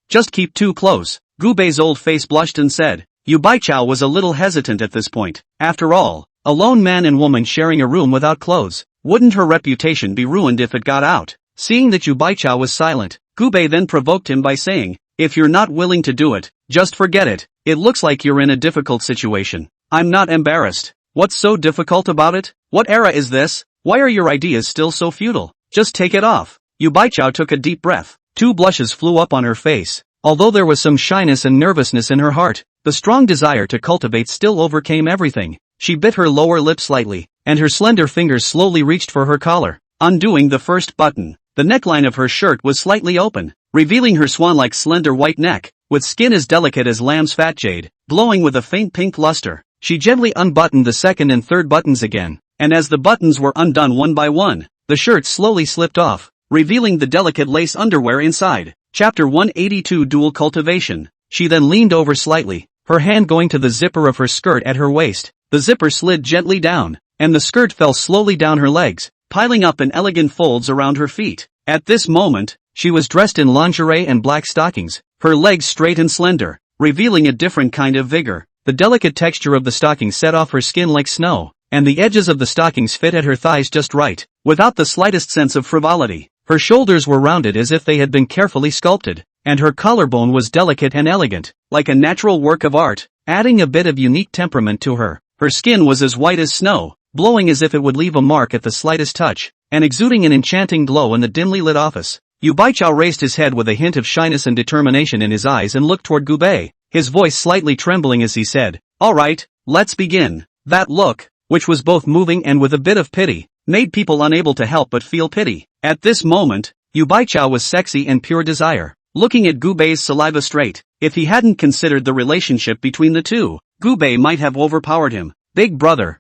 Speaker 1: Just keep too close. Gubei's old face blushed and said. Yu Baichao was a little hesitant at this point. After all, a lone man and woman sharing a room without clothes, wouldn't her reputation be ruined if it got out? Seeing that Yu Baichao was silent, Gubei then provoked him by saying, if you're not willing to do it, just forget it. It looks like you're in a difficult situation. I'm not embarrassed. What's so difficult about it? What era is this? Why are your ideas still so futile? Just take it off. Yu Baichao took a deep breath. 2 blushes flew up on her face. Although there was some shyness and nervousness in her heart, the strong desire to cultivate still overcame everything. She bit her lower lip slightly, and her slender fingers slowly reached for her collar. Undoing the first button, the neckline of her shirt was slightly open, revealing her swan-like slender white neck, with skin as delicate as lamb's fat jade, glowing with a faint pink luster. She gently unbuttoned the second and third buttons again, and as the buttons were undone one by one, the shirt slowly slipped off, revealing the delicate lace underwear inside. Chapter 182 Dual Cultivation. She then leaned over slightly, her hand going to the zipper of her skirt at her waist. The zipper slid gently down, and the skirt fell slowly down her legs, piling up in elegant folds around her feet. At this moment, she was dressed in lingerie and black stockings, her legs straight and slender, revealing a different kind of vigor. The delicate texture of the stockings set off her skin like snow, and the edges of the stockings fit at her thighs just right, without the slightest sense of frivolity. Her shoulders were rounded as if they had been carefully sculpted, and her collarbone was delicate and elegant, like a natural work of art, adding a bit of unique temperament to her. Her skin was as white as snow, glowing as if it would leave a mark at the slightest touch, and exuding an enchanting glow in the dimly lit office. Yu Baichao raised his head with a hint of shyness and determination in his eyes and looked toward Gubei, his voice slightly trembling as he said, "All right, let's begin." That look, which was both moving and with a bit of pity, made people unable to help but feel pity. At this moment, Yu Baichao was sexy and pure desire, looking at Gubei's saliva straight. If he hadn't considered the relationship between the two, Gubei might have overpowered him. Big brother,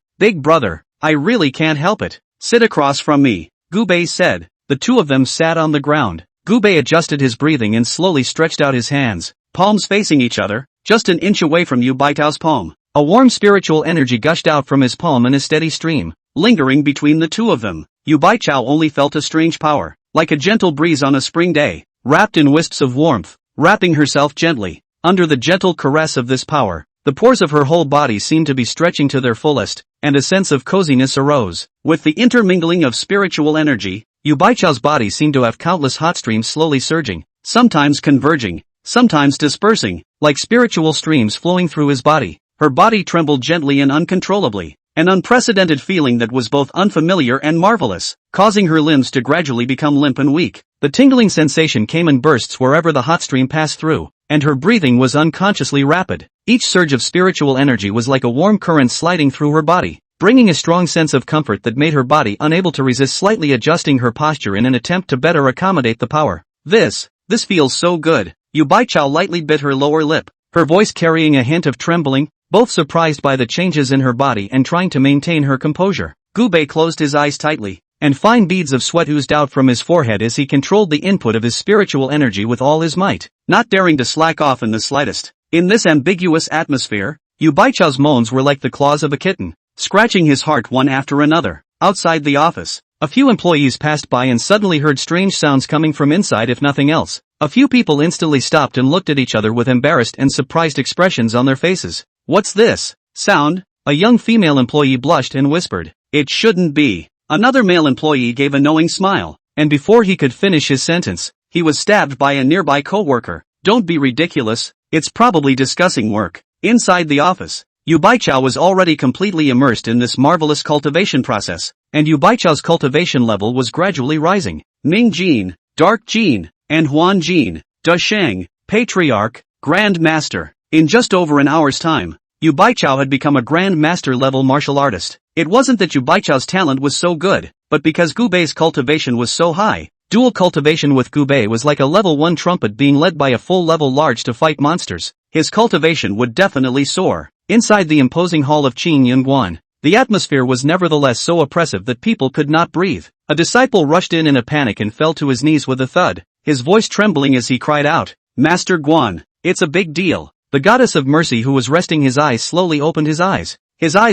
Speaker 1: I really can't help it. Sit across from me," Gubei said. The two of them sat on the ground. Gubei adjusted his breathing and slowly stretched out his hands, palms facing each other, just an inch away from Yu Baichao's palm. A warm spiritual energy gushed out from his palm in a steady stream, lingering between the two of them. Yu Baichao only felt a strange power, like a gentle breeze on a spring day, wrapped in wisps of warmth, wrapping herself gently. Under the gentle caress of this power, the pores of her whole body seemed to be stretching to their fullest, and a sense of coziness arose. With the intermingling of spiritual energy, Yu Baichao's body seemed to have countless hot streams slowly surging, sometimes converging, sometimes dispersing, like spiritual streams flowing through his body. Her body trembled gently and uncontrollably, an unprecedented feeling that was both unfamiliar and marvelous, causing her limbs to gradually become limp and weak. The tingling sensation came in bursts wherever the hot stream passed through, and her breathing was unconsciously rapid. Each surge of spiritual energy was like a warm current sliding through her body, bringing a strong sense of comfort that made her body unable to resist slightly adjusting her posture in an attempt to better accommodate the power. This feels so good. Yu Baichao lightly bit her lower lip, her voice carrying a hint of trembling, both surprised by the changes in her body and trying to maintain her composure. Gubei closed his eyes tightly, and fine beads of sweat oozed out from his forehead as he controlled the input of his spiritual energy with all his might, not daring to slack off in the slightest. In this ambiguous atmosphere, Yu Baichao's moans were like the claws of a kitten, scratching his heart one after another. Outside the office, a few employees passed by and suddenly heard strange sounds coming from inside if nothing else. A few people instantly stopped and looked at each other with embarrassed and surprised expressions on their faces. "What's this sound?" A young female employee blushed and whispered, "It shouldn't be." Another male employee gave a knowing smile, and before he could finish his sentence, he was stabbed by a nearby co-worker. "Don't be ridiculous, it's probably discussing work." Inside the office, Yu Baichao was already completely immersed in this marvelous cultivation process, and Yu Baichao's cultivation level was gradually rising. Ming Jin, Dark Jin, and Huan Jin, Da Sheng, Patriarch, Grand Master. In just over an hour's time, Yu Baichao had become a Grand Master level martial artist. It wasn't that Yu Baichao's talent was so good, but because Gubei's cultivation was so high. Dual cultivation with Gubei was like a level 1 trumpet being led by a full level large to fight monsters. His cultivation would definitely soar. Inside the imposing hall of Qin Yunguan, the atmosphere was nevertheless so oppressive that people could not breathe. A disciple rushed in a panic and fell to his knees with a thud, his voice trembling as he cried out, "Master Guan, it's a big deal." The goddess of mercy who was resting his eyes slowly opened his eyes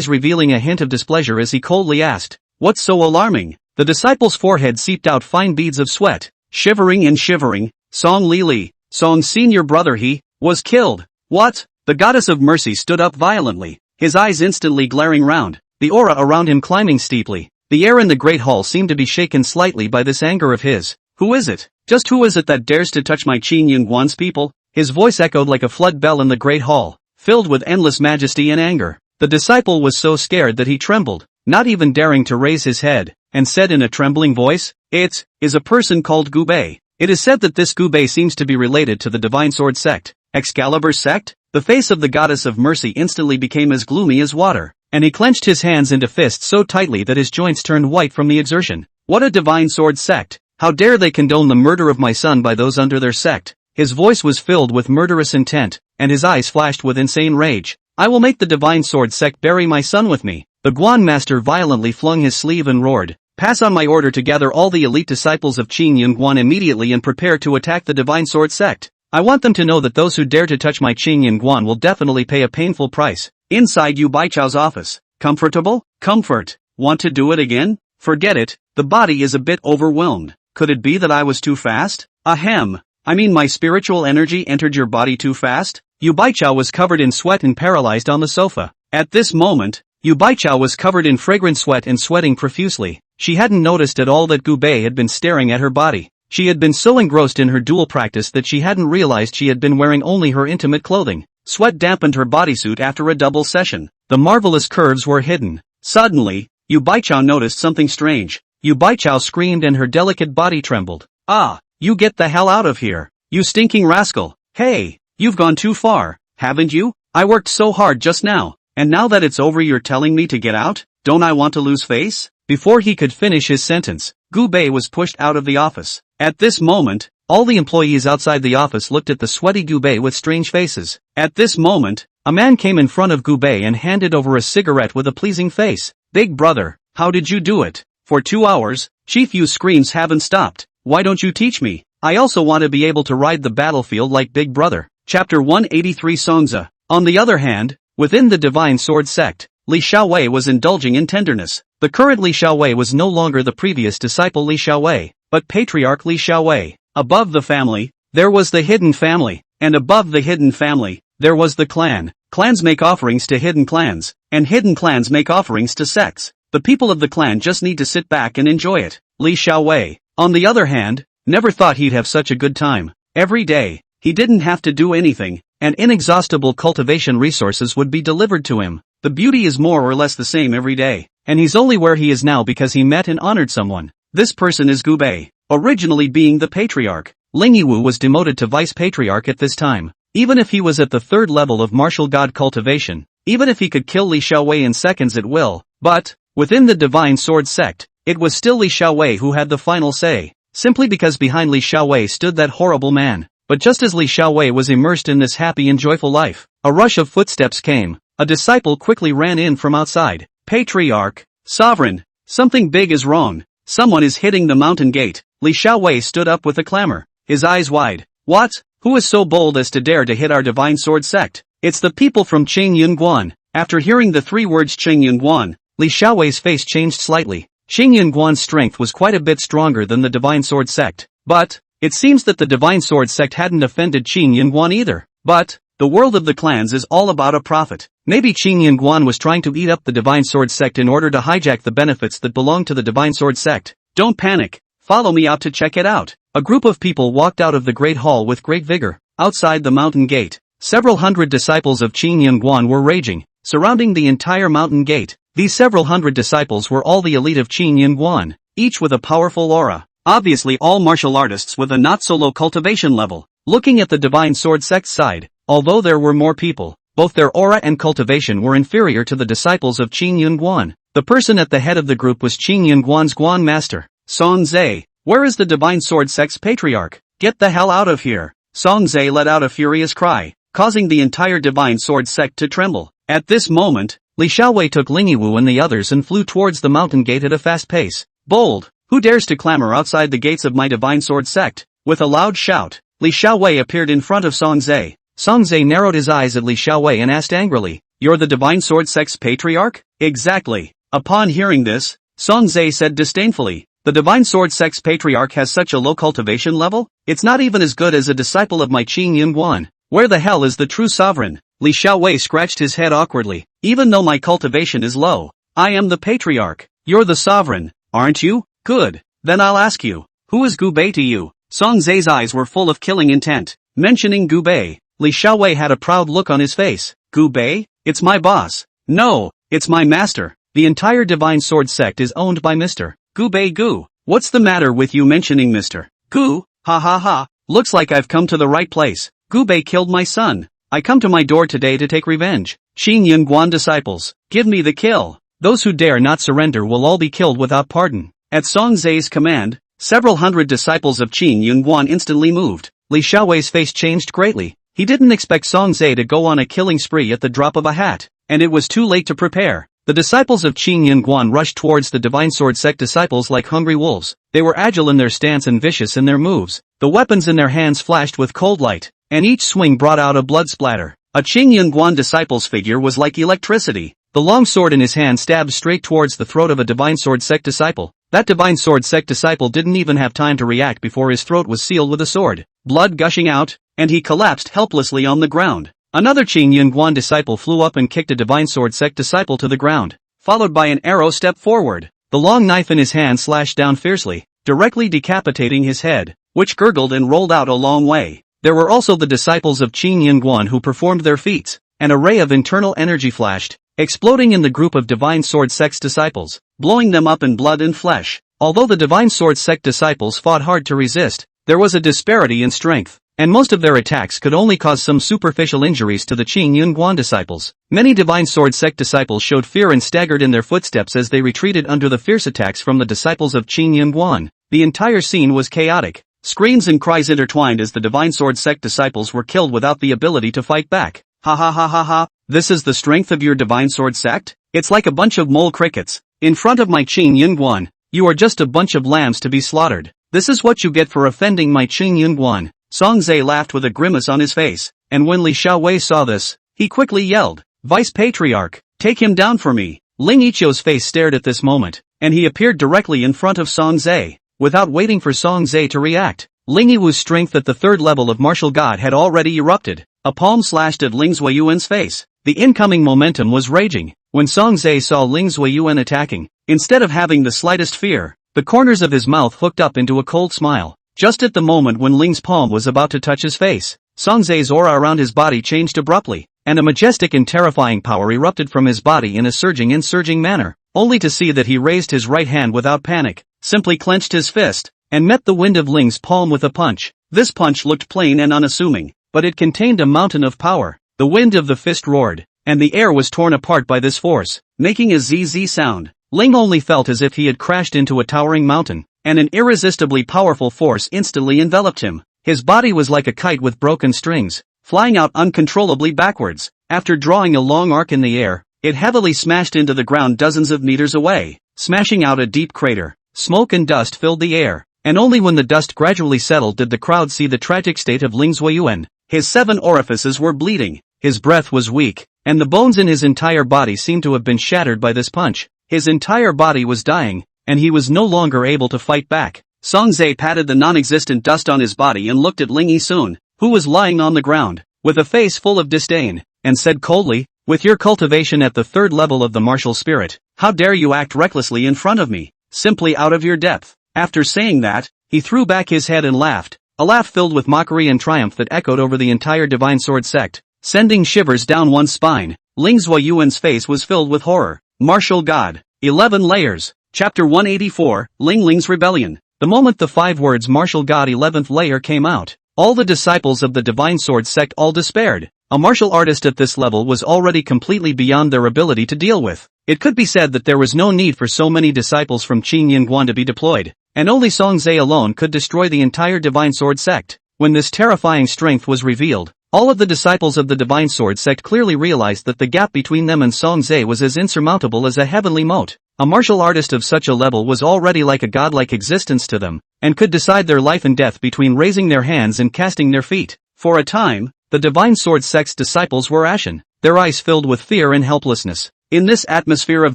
Speaker 1: revealing a hint of displeasure as he coldly asked, "What's so alarming?" The disciple's forehead seeped out fine beads of sweat. Shivering and shivering, Song Li, Song's senior brother, he was killed. What? The goddess of mercy stood up violently, his eyes instantly glaring round, the aura around him climbing steeply. The air in the great hall seemed to be shaken slightly by this anger of his. "Who is it? Just who is it that dares to touch my Qin Yunguan's people?" His voice echoed like a flood bell in the great hall, filled with endless majesty and anger. The disciple was so scared that he trembled, not even daring to raise his head, and said in a trembling voice, "It is a person called Gubei. It is said that this Gubei seems to be related to the Divine Sword sect." Excalibur sect? The face of the goddess of mercy instantly became as gloomy as water. and he clenched his hands into fists so tightly that his joints turned white from the exertion. What a divine sword sect! How dare they condone the murder of my son by those under their sect? His voice was filled with murderous intent, and his eyes flashed with insane rage. I will make the divine sword sect bury my son with me. The Guan master violently flung his sleeve and roared, pass on my order to gather all the elite disciples of Qin Yun Guan immediately and prepare to attack the divine sword sect. I want them to know that those who dare to touch my Qin Yun Guan will definitely pay a painful price. Inside Yu Baichao's office. Comfortable? Comfort. Want to do it again? Forget it, the body is a bit overwhelmed. Could it be that I was too fast? Ahem. I mean my spiritual energy entered your body too fast? Yu Baichao was covered in sweat and paralyzed on the sofa. At this moment, Yu Baichao was covered in fragrant sweat and sweating profusely. She hadn't noticed at all that Gu Bei had been staring at her body. She had been so engrossed in her dual practice that she hadn't realized she had been wearing only her intimate clothing. Sweat dampened her bodysuit after a double session. The marvelous curves were hidden. Suddenly, Yu Baichao noticed something strange. Yu Baichao screamed and her delicate body trembled. Ah, you get the hell out of here, you stinking rascal. Hey, you've gone too far, haven't you? I worked so hard just now, and now that it's over you're telling me to get out? Don't I want to lose face? Before he could finish his sentence, Gu Bei was pushed out of the office. At this moment, all the employees outside the office looked at the sweaty Gu Bei with strange faces. At this moment, a man came in front of Gu Bei and handed over a cigarette with a pleasing face. Big brother, how did you do it? For 2 hours, Chief Yu's screams haven't stopped. Why don't you teach me? I also want to be able to ride the battlefield like Big Brother. Chapter 183 Songza. On the other hand, within the Divine Sword sect, Li Xiaowei was indulging in tenderness. The current Li Xiaowei was no longer the previous disciple Li Xiaowei, but Patriarch Li Xiaowei. Above the family, there was the hidden family, and above the hidden family, there was the clan. Clans make offerings to hidden clans, and hidden clans make offerings to sects. The people of the clan just need to sit back and enjoy it. Li Xiaowei, on the other hand, never thought he'd have such a good time. Every day, he didn't have to do anything, and inexhaustible cultivation resources would be delivered to him. The beauty is more or less the same every day, and he's only where he is now because he met and honored someone. This person is Gu Bei, originally being the patriarch. Ling Yiwu was demoted to vice patriarch at this time. Even if he was at the 3rd level of martial god cultivation, even if he could kill Li Xiaowei in seconds at will, but, within the Divine Sword sect, it was still Li Xiaowei who had the final say, simply because behind Li Xiaowei stood that horrible man. But just as Li Xiaowei was immersed in this happy and joyful life, a rush of footsteps came. A disciple quickly ran in from outside. Patriarch, Sovereign, something big is wrong. Someone is hitting the mountain gate. Li Xiaowei stood up with a clamor, his eyes wide. What? Who is so bold as to dare to hit our Divine Sword sect? It's the people from Qin Yun Guan. After hearing the 3 words Qin Yun Guan, Li Xiaowei's face changed slightly. Qin Yun Guan's strength was quite a bit stronger than the Divine Sword sect. But, it seems that the Divine Sword sect hadn't offended Qin Yun Guan either. But, the world of the clans is all about a profit. Maybe Qin Yun Guan was trying to eat up the Divine Sword sect in order to hijack the benefits that belong to the Divine Sword sect. Don't panic. Follow me out to check it out. A group of people walked out of the Great Hall with great vigor. Outside the mountain gate, several hundred disciples of Qin Yun Guan were raging, surrounding the entire mountain gate. These several hundred disciples were all the elite of Qin Yun Guan, each with a powerful aura. Obviously all martial artists with a not-so-low cultivation level. Looking at the Divine Sword sect's side, although there were more people, both their aura and cultivation were inferior to the disciples of Qin Yun Guan. The person at the head of the group was Qin Yun Guan's Guan master, Song Zhe. Where is the Divine Sword sect's patriarch? Get the hell out of here. Song Zhe let out a furious cry, causing the entire Divine Sword sect to tremble. At this moment, Li Xiaowei took Ling Yiwu and the others and flew towards the mountain gate at a fast pace. Bold! Who dares to clamor outside the gates of my Divine Sword sect? With a loud shout, Li Xiaowei appeared in front of Song Zhe. Song Zhe narrowed his eyes at Li Xiaowei and asked angrily, "You're the Divine Sword sect's patriarch?" Exactly. Upon hearing this, Song Zhe said disdainfully, "The Divine Sword sect's patriarch has such a low cultivation level? It's not even as good as a disciple of my Qin Yun Guan. Where the hell is the true sovereign?" Li Xiaowei scratched his head awkwardly. "Even though my cultivation is low, I am the patriarch. You're the sovereign, aren't you? Good. Then I'll ask you, who is Gu Bei to you?" Song Zhe's eyes were full of killing intent. Mentioning Gu Bei, Li Xiaowei had a proud look on his face. "Gu Bei? It's my boss. No, it's my master. The entire Divine Sword sect is owned by Mr. Gu Bei Gu. What's the matter with you mentioning Mr. Gu? Ha ha ha, looks like I've come to the right place. Gu Bei killed my son. I come to my door today to take revenge. Qin Yunguan disciples, give me the kill. Those who dare not surrender will all be killed without pardon. At Song Zai's command, several hundred disciples of Qin Yunguan instantly moved. Li Xiaowei's face changed greatly. He didn't expect Song Zai to go on a killing spree at the drop of a hat, and it was too late to prepare. The disciples of Qin Yunguan rushed towards the Divine Sword Sect disciples like hungry wolves. They were agile in their stance and vicious in their moves. The weapons in their hands flashed with cold light, and each swing brought out a blood splatter. A Qin Yunguan disciple's figure was like electricity. The long sword in his hand stabbed straight towards the throat of a Divine Sword Sect disciple. That Divine Sword Sect disciple didn't even have time to react before his throat was sealed with a sword, blood gushing out, and he collapsed helplessly on the ground. Another Qin Yunguan disciple flew up and kicked a Divine Sword Sect disciple to the ground, followed by an arrow stepped forward. The long knife in his hand slashed down fiercely, directly decapitating his head, which gurgled and rolled out a long way. There were also the disciples of Qin Yunguan who performed their feats. An array of internal energy flashed, exploding in the group of Divine Sword Sect's disciples, blowing them up in blood and flesh. Although the Divine Sword Sect disciples fought hard to resist, there was a disparity in strength, and most of their attacks could only cause some superficial injuries to the Qin Yunguan disciples. Many Divine Sword Sect disciples showed fear and staggered in their footsteps as they retreated under the fierce attacks from the disciples of Qin Yunguan. The entire scene was chaotic. Screams and cries intertwined as the Divine Sword Sect disciples were killed without the ability to fight back. Ha ha ha ha ha, this is the strength of your Divine Sword Sect? It's like a bunch of mole crickets. In front of my Qin Yunguan, you are just a bunch of lambs to be slaughtered. This is what you get for offending my Qin Yunguan. Song Zai laughed with a grimace on his face, and when Li Xiaowei saw this, he quickly yelled, Vice Patriarch, take him down for me. Ling Yiqiu's face stared at this moment, and he appeared directly in front of Song Zai. Without waiting for Song Zai to react, Ling Yiwu's strength at the third level of martial god had already erupted. A palm slashed at Ling Zuiyuan's face. The incoming momentum was raging. When Song Zai saw Ling Zuiyuan attacking, instead of having the slightest fear, the corners of his mouth hooked up into a cold smile. Just at the moment when Ling's palm was about to touch his face, Song Zai's aura around his body changed abruptly, and a majestic and terrifying power erupted from his body in a surging and surging manner, only to see that he raised his right hand without panic, simply clenched his fist, and met the wind of Ling's palm with a punch. This punch looked plain and unassuming, but it contained a mountain of power. The wind of the fist roared, and the air was torn apart by this force, making a ZZ sound. Ling only felt as if he had crashed into a towering mountain, and an irresistibly powerful force instantly enveloped him. His body was like a kite with broken strings, flying out uncontrollably backwards. After drawing a long arc in the air, it heavily smashed into the ground dozens of meters away, smashing out a deep crater. Smoke and dust filled the air, and only when the dust gradually settled did the crowd see the tragic state of Ling Zuiyuan. His 7 orifices were bleeding, his breath was weak, and the bones in his entire body seemed to have been shattered by this punch. His entire body was dying, and he was no longer able to fight back. Song Zai patted the non-existent dust on his body and looked at Ling Yisun, who was lying on the ground, with a face full of disdain, and said coldly, with your cultivation at the third level of the martial spirit, how dare you act recklessly in front of me, simply out of your depth. After saying that, he threw back his head and laughed, a laugh filled with mockery and triumph that echoed over the entire Divine Sword Sect, sending shivers down one's spine. Ling Zuiyuan's face was filled with horror. Martial God. 11 layers. Chapter 184, Ling Ling's Rebellion. The moment the 5 words Martial God 11th layer came out, all the disciples of the Divine Sword Sect all despaired. A martial artist at this level was already completely beyond their ability to deal with. It could be said that there was no need for so many disciples from Qin Yunguan to be deployed, and only Song Zai alone could destroy the entire Divine Sword Sect. When this terrifying strength was revealed, all of the disciples of the Divine Sword Sect clearly realized that the gap between them and Song Zai was as insurmountable as a heavenly moat. A martial artist of such a level was already like a godlike existence to them, and could decide their life and death between raising their hands and casting their feet. For a time, the Divine Sword Sect's disciples were ashen, their eyes filled with fear and helplessness. In this atmosphere of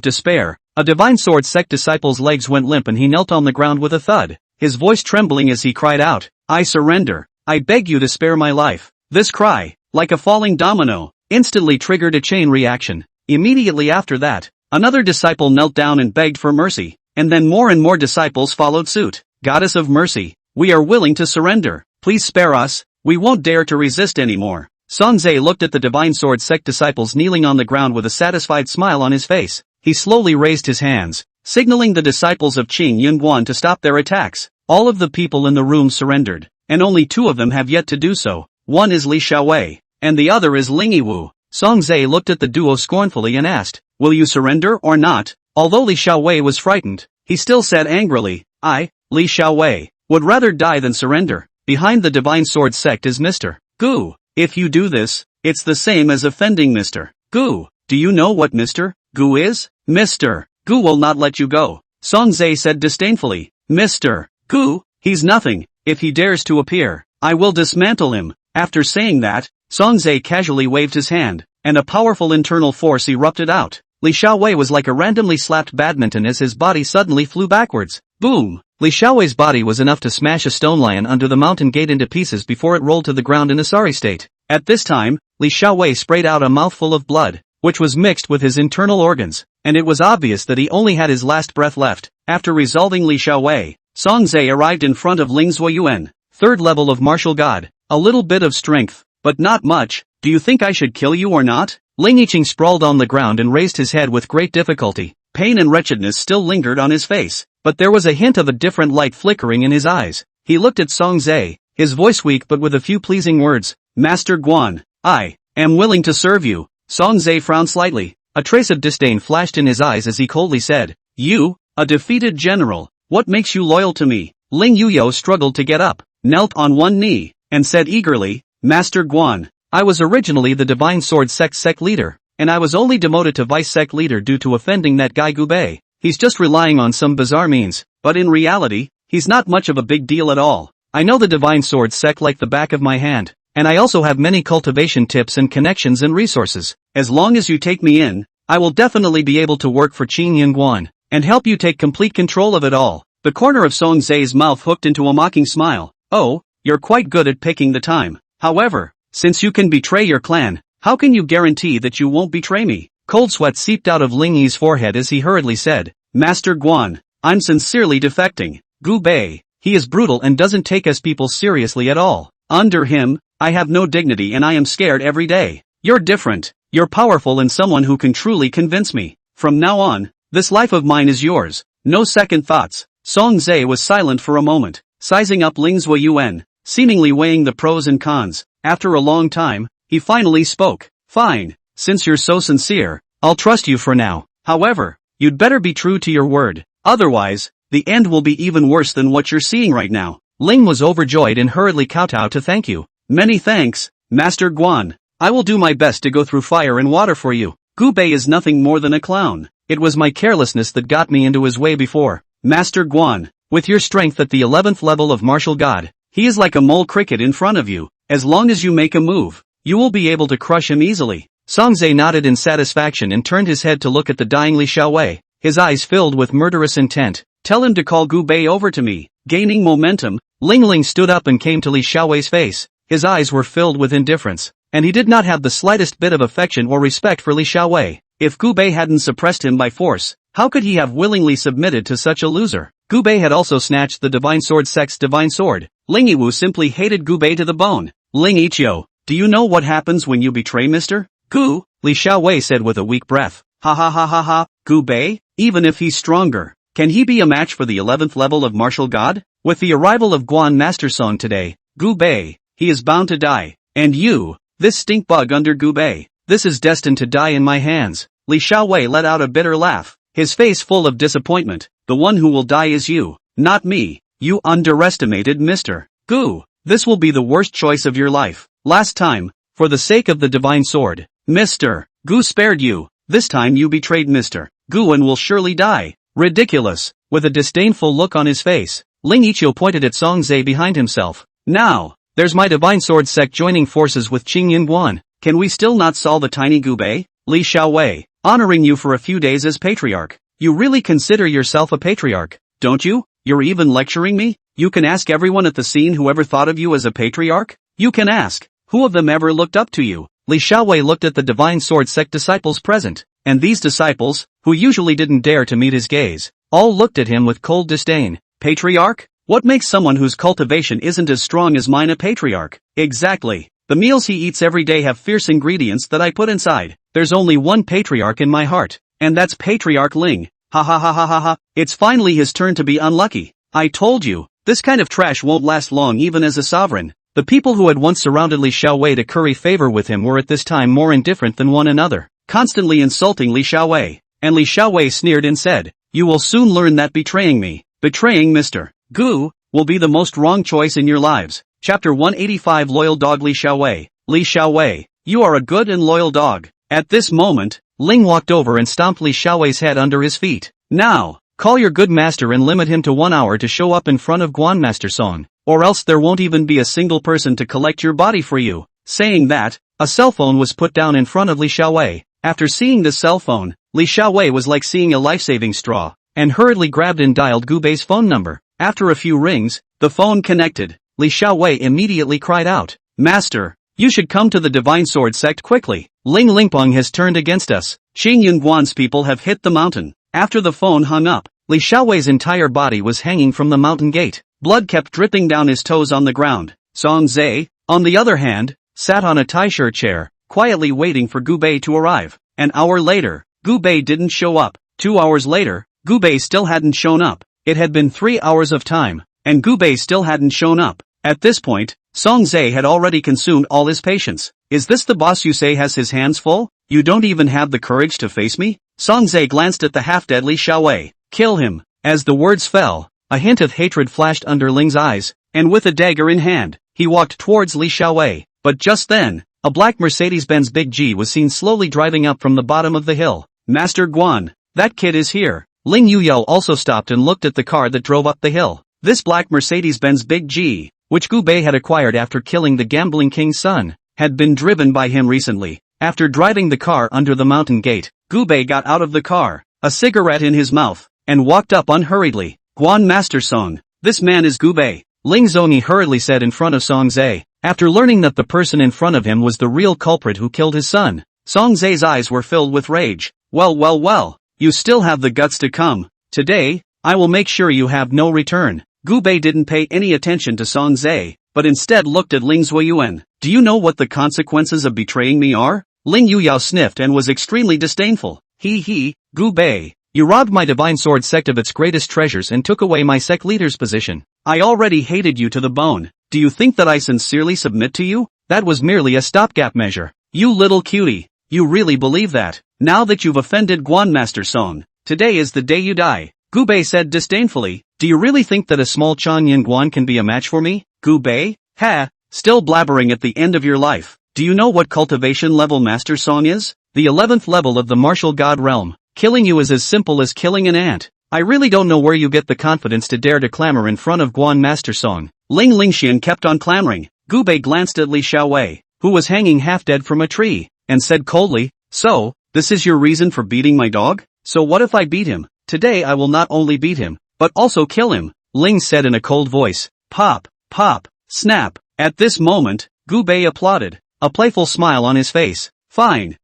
Speaker 1: despair, a Divine Sword Sect disciple's legs went limp and he knelt on the ground with a thud, his voice trembling as he cried out, I surrender. I beg you to spare my life. This cry, like a falling domino, instantly triggered a chain reaction. Immediately after that, another disciple knelt down and begged for mercy, and then more and more disciples followed suit. Goddess of mercy, we are willing to surrender. Please spare us, we won't dare to resist anymore. Song Zai looked at the Divine Sword Sect disciples kneeling on the ground with a satisfied smile on his face. He slowly raised his hands, signaling the disciples of Qin Yunguan to stop their attacks. All of the people in the room surrendered, and only 2 of them have yet to do so. One is Li Xiaowei, and the other is Ling Yiwu. Song Zhe looked at the duo scornfully and asked, will you surrender or not? Although Li Xiaowei was frightened, he still said angrily, I, Li Xiaowei, would rather die than surrender. Behind the Divine Sword sect is Mr. Gu. If you do this, it's the same as offending Mr. Gu. Do you know what Mr. Gu is? Mr. Gu will not let you go. Song Zhe said disdainfully. Mr. Gu? He's nothing. If he dares to appear, I will dismantle him. After saying that, Song Zhe casually waved his hand, and a powerful internal force erupted out. Li Xiaowei was like a randomly slapped badminton as his body suddenly flew backwards. Boom! Li Xiaowei's body was enough to smash a stone lion under the mountain gate into pieces before it rolled to the ground in a sorry state. At this time, Li Xiaowei sprayed out a mouthful of blood, which was mixed with his internal organs, and it was obvious that he only had his last breath left. After resolving Li Xiaowei, Song Zhe arrived in front of Ling Zuoyuan, 3rd level of martial god. A little bit of strength, but not much. Do you think I should kill you or not? Ling Yiqing sprawled on the ground and raised his head with great difficulty. Pain and wretchedness still lingered on his face, but there was a hint of a different light flickering in his eyes. He looked at Song Zhe, his voice weak but with a few pleasing words. Master Guan, I am willing to serve you. Song Zhe frowned slightly. A trace of disdain flashed in his eyes as he coldly said, you, a defeated general, what makes you loyal to me? Ling Yuyo struggled to get up, knelt on one knee, and said eagerly, Master Guan, I was originally the Divine Sword sect leader, and I was only demoted to vice sect leader due to offending that guy Gubei. He's just relying on some bizarre means, but in reality, he's not much of a big deal at all. I know the Divine Sword sect like the back of my hand, and I also have many cultivation tips and connections and resources. As long as you take me in, I will definitely be able to work for Qin Yinguan, and help you take complete control of it all. The corner of Song Zhe's mouth hooked into a mocking smile. Oh, you're quite good at picking the time. However, since you can betray your clan, how can you guarantee that you won't betray me? Cold sweat seeped out of Ling Yi's forehead as he hurriedly said, Master Guan, I'm sincerely defecting. Gu Bei, he is brutal and doesn't take us people seriously at all. Under him, I have no dignity and I am scared every day. You're different. You're powerful and someone who can truly convince me. From now on, this life of mine is yours. No second thoughts. Song Zhe was silent for a moment, sizing up Ling Zuoyuan, seemingly weighing the pros and cons. After a long time, he finally spoke. Fine, since you're so sincere, I'll trust you for now. However, you'd better be true to your word. Otherwise, the end will be even worse than what you're seeing right now. Ling was overjoyed and hurriedly kowtowed to thank you. Many thanks, Master Guan. I will do my best to go through fire and water for you. Gu Bei is nothing more than a clown. It was my carelessness that got me into his way before. Master Guan, with your strength at the 11th level of martial god, he is like a mole cricket in front of you. As long as you make a move, you will be able to crush him easily. Song Zhe nodded in satisfaction and turned his head to look at the dying Li Xiaowei, his eyes filled with murderous intent. Tell him to call Gu Bei over to me. Gaining momentum, Ling Ling stood up and came to Li Xiaowei's face. His eyes were filled with indifference, and he did not have the slightest bit of affection or respect for Li Xiaowei. If Gu Bei hadn't suppressed him by force, how could he have willingly submitted to such a loser? Gu Bei had also snatched the Divine Sword sect's Divine Sword. Ling Yiwu simply hated Gu Bei to the bone. Ling Yiqiu, do you know what happens when you betray Mr. Gu? Li Xiaowei said with a weak breath. Ha ha ha ha ha, Gu Bei? Even if he's stronger, can he be a match for the 11th level of martial god? With the arrival of Guan Master Song today, Gu Bei, he is bound to die. And you, this stink bug under Gu Bei, this is destined to die in my hands. Li Xiaowei let out a bitter laugh, his face full of disappointment. The one who will die is you, not me. You underestimated Mr. Gu. This will be the worst choice of your life. Last time, for the sake of the Divine Sword, Mr. Gu spared you. This time you betrayed Mr. Gu and will surely die. Ridiculous. With a disdainful look on his face, Ling Yiqiu pointed at Song Zhe behind himself. Now, there's my Divine Sword sect joining forces with Qin Yinguan. Can we still not solve the tiny Gu Bei? Li Xiaowei, honoring you for a few days as patriarch. You really consider yourself a patriarch, don't you? You're even lecturing me? You can ask everyone at the scene who ever thought of you as a patriarch? You can ask, who of them ever looked up to you? Li Xiaowei looked at the Divine Sword sect disciples present, and these disciples, who usually didn't dare to meet his gaze, all looked at him with cold disdain. Patriarch? What makes someone whose cultivation isn't as strong as mine a patriarch? Exactly. The meals he eats every day have fierce ingredients that I put inside. There's only one patriarch in my heart, and that's Patriarch Ling. Ha ha ha ha ha ha. It's finally his turn to be unlucky. I told you, this kind of trash won't last long even as a sovereign. The people who had once surrounded Li Xiaowei to curry favor with him were at this time more indifferent than one another, constantly insulting Li Xiaowei. And Li Xiaowei sneered and said, "You will soon learn that betraying Mr. Gu, will be the most wrong choice in your lives." Chapter 185 Loyal Dog Li Xiaowei. Li Xiaowei, you are a good and loyal dog. At this moment, Ling walked over and stomped Li Xiaowei's head under his feet. Now, call your good master and limit him to 1 hour to show up in front of Guan Master Song, or else there won't even be a single person to collect your body for you. Saying that, a cell phone was put down in front of Li Xiaowei. After seeing the cell phone, Li Xiaowei was like seeing a life-saving straw, and hurriedly grabbed and dialed Gu Bei's phone number. After a few rings, the phone connected. Li Xiaowei immediately cried out, "Master, you should come to the Divine Sword sect quickly. Ling Lingpeng has turned against us. Xingyun Guan's people have hit the mountain." After the phone hung up, Li Xiaowei's entire body was hanging from the mountain gate. Blood kept dripping down his toes on the ground. Song Zhe, on the other hand, sat on a taisher chair, quietly waiting for Gu Bei to arrive. An hour later, Gu Bei didn't show up. 2 hours later, Gu Bei still hadn't shown up. It had been 3 hours of time, and Gu Bei still hadn't shown up. At this point, Song Zhe had already consumed all his patience. "Is this the boss you say has his hands full? You don't even have the courage to face me?" Song Zhe glanced at the half-dead Li Xiaowei. "Kill him." As the words fell, a hint of hatred flashed under Ling's eyes, and with a dagger in hand, he walked towards Li Xiaowei. But just then, a black Mercedes-Benz Big G was seen slowly driving up from the bottom of the hill. "Master Guan, that kid is here." Ling Yuyao also stopped and looked at the car that drove up the hill. This black Mercedes-Benz Big G, which Gu Bei had acquired after killing the gambling king's son, had been driven by him recently. After driving the car under the mountain gate, Gu Bei got out of the car, a cigarette in his mouth, and walked up unhurriedly. "Guan Master Song, this man is Gu Bei," Ling Zongyi hurriedly said in front of Song Zhe. After learning that the person in front of him was the real culprit who killed his son, Song Zhe's eyes were filled with rage. Well, you still have the guts to come. Today, I will make sure you have no return." Gu Bei didn't pay any attention to Song Zhe, but instead looked at Ling Zuiyuan. "Do you know what the consequences of betraying me are?" Ling Yuyao sniffed and was extremely disdainful. Gu Bei, you robbed my Divine Sword sect of its greatest treasures and took away my sect leader's position. I already hated you to the bone. Do you think that I sincerely submit to you? That was merely a stopgap measure. You little cutie, you really believe that? Now that you've offended Guan Master Song, today is the day you die." Gu Bei said disdainfully. "Do you really think that a small Chanyan Guan can be a match for me? Gu Bei? Ha! Still blabbering at the end of your life. Do you know what cultivation level Master Song is? The 11th level of the martial god realm. Killing you is as simple as killing an ant. I really don't know where you get the confidence to dare to clamor in front of Guan Master Song." Ling Lingxian kept on clamoring. Gu Bei glanced at Li Xiaowei, who was hanging half-dead from a tree, and said coldly, "So, this is your reason for beating my dog? So what if I beat him? Today I will not only beat him, but also kill him," Ling said in a cold voice. Pop, pop, snap. At this moment, Gu Bei applauded, a playful smile on his face. Fine.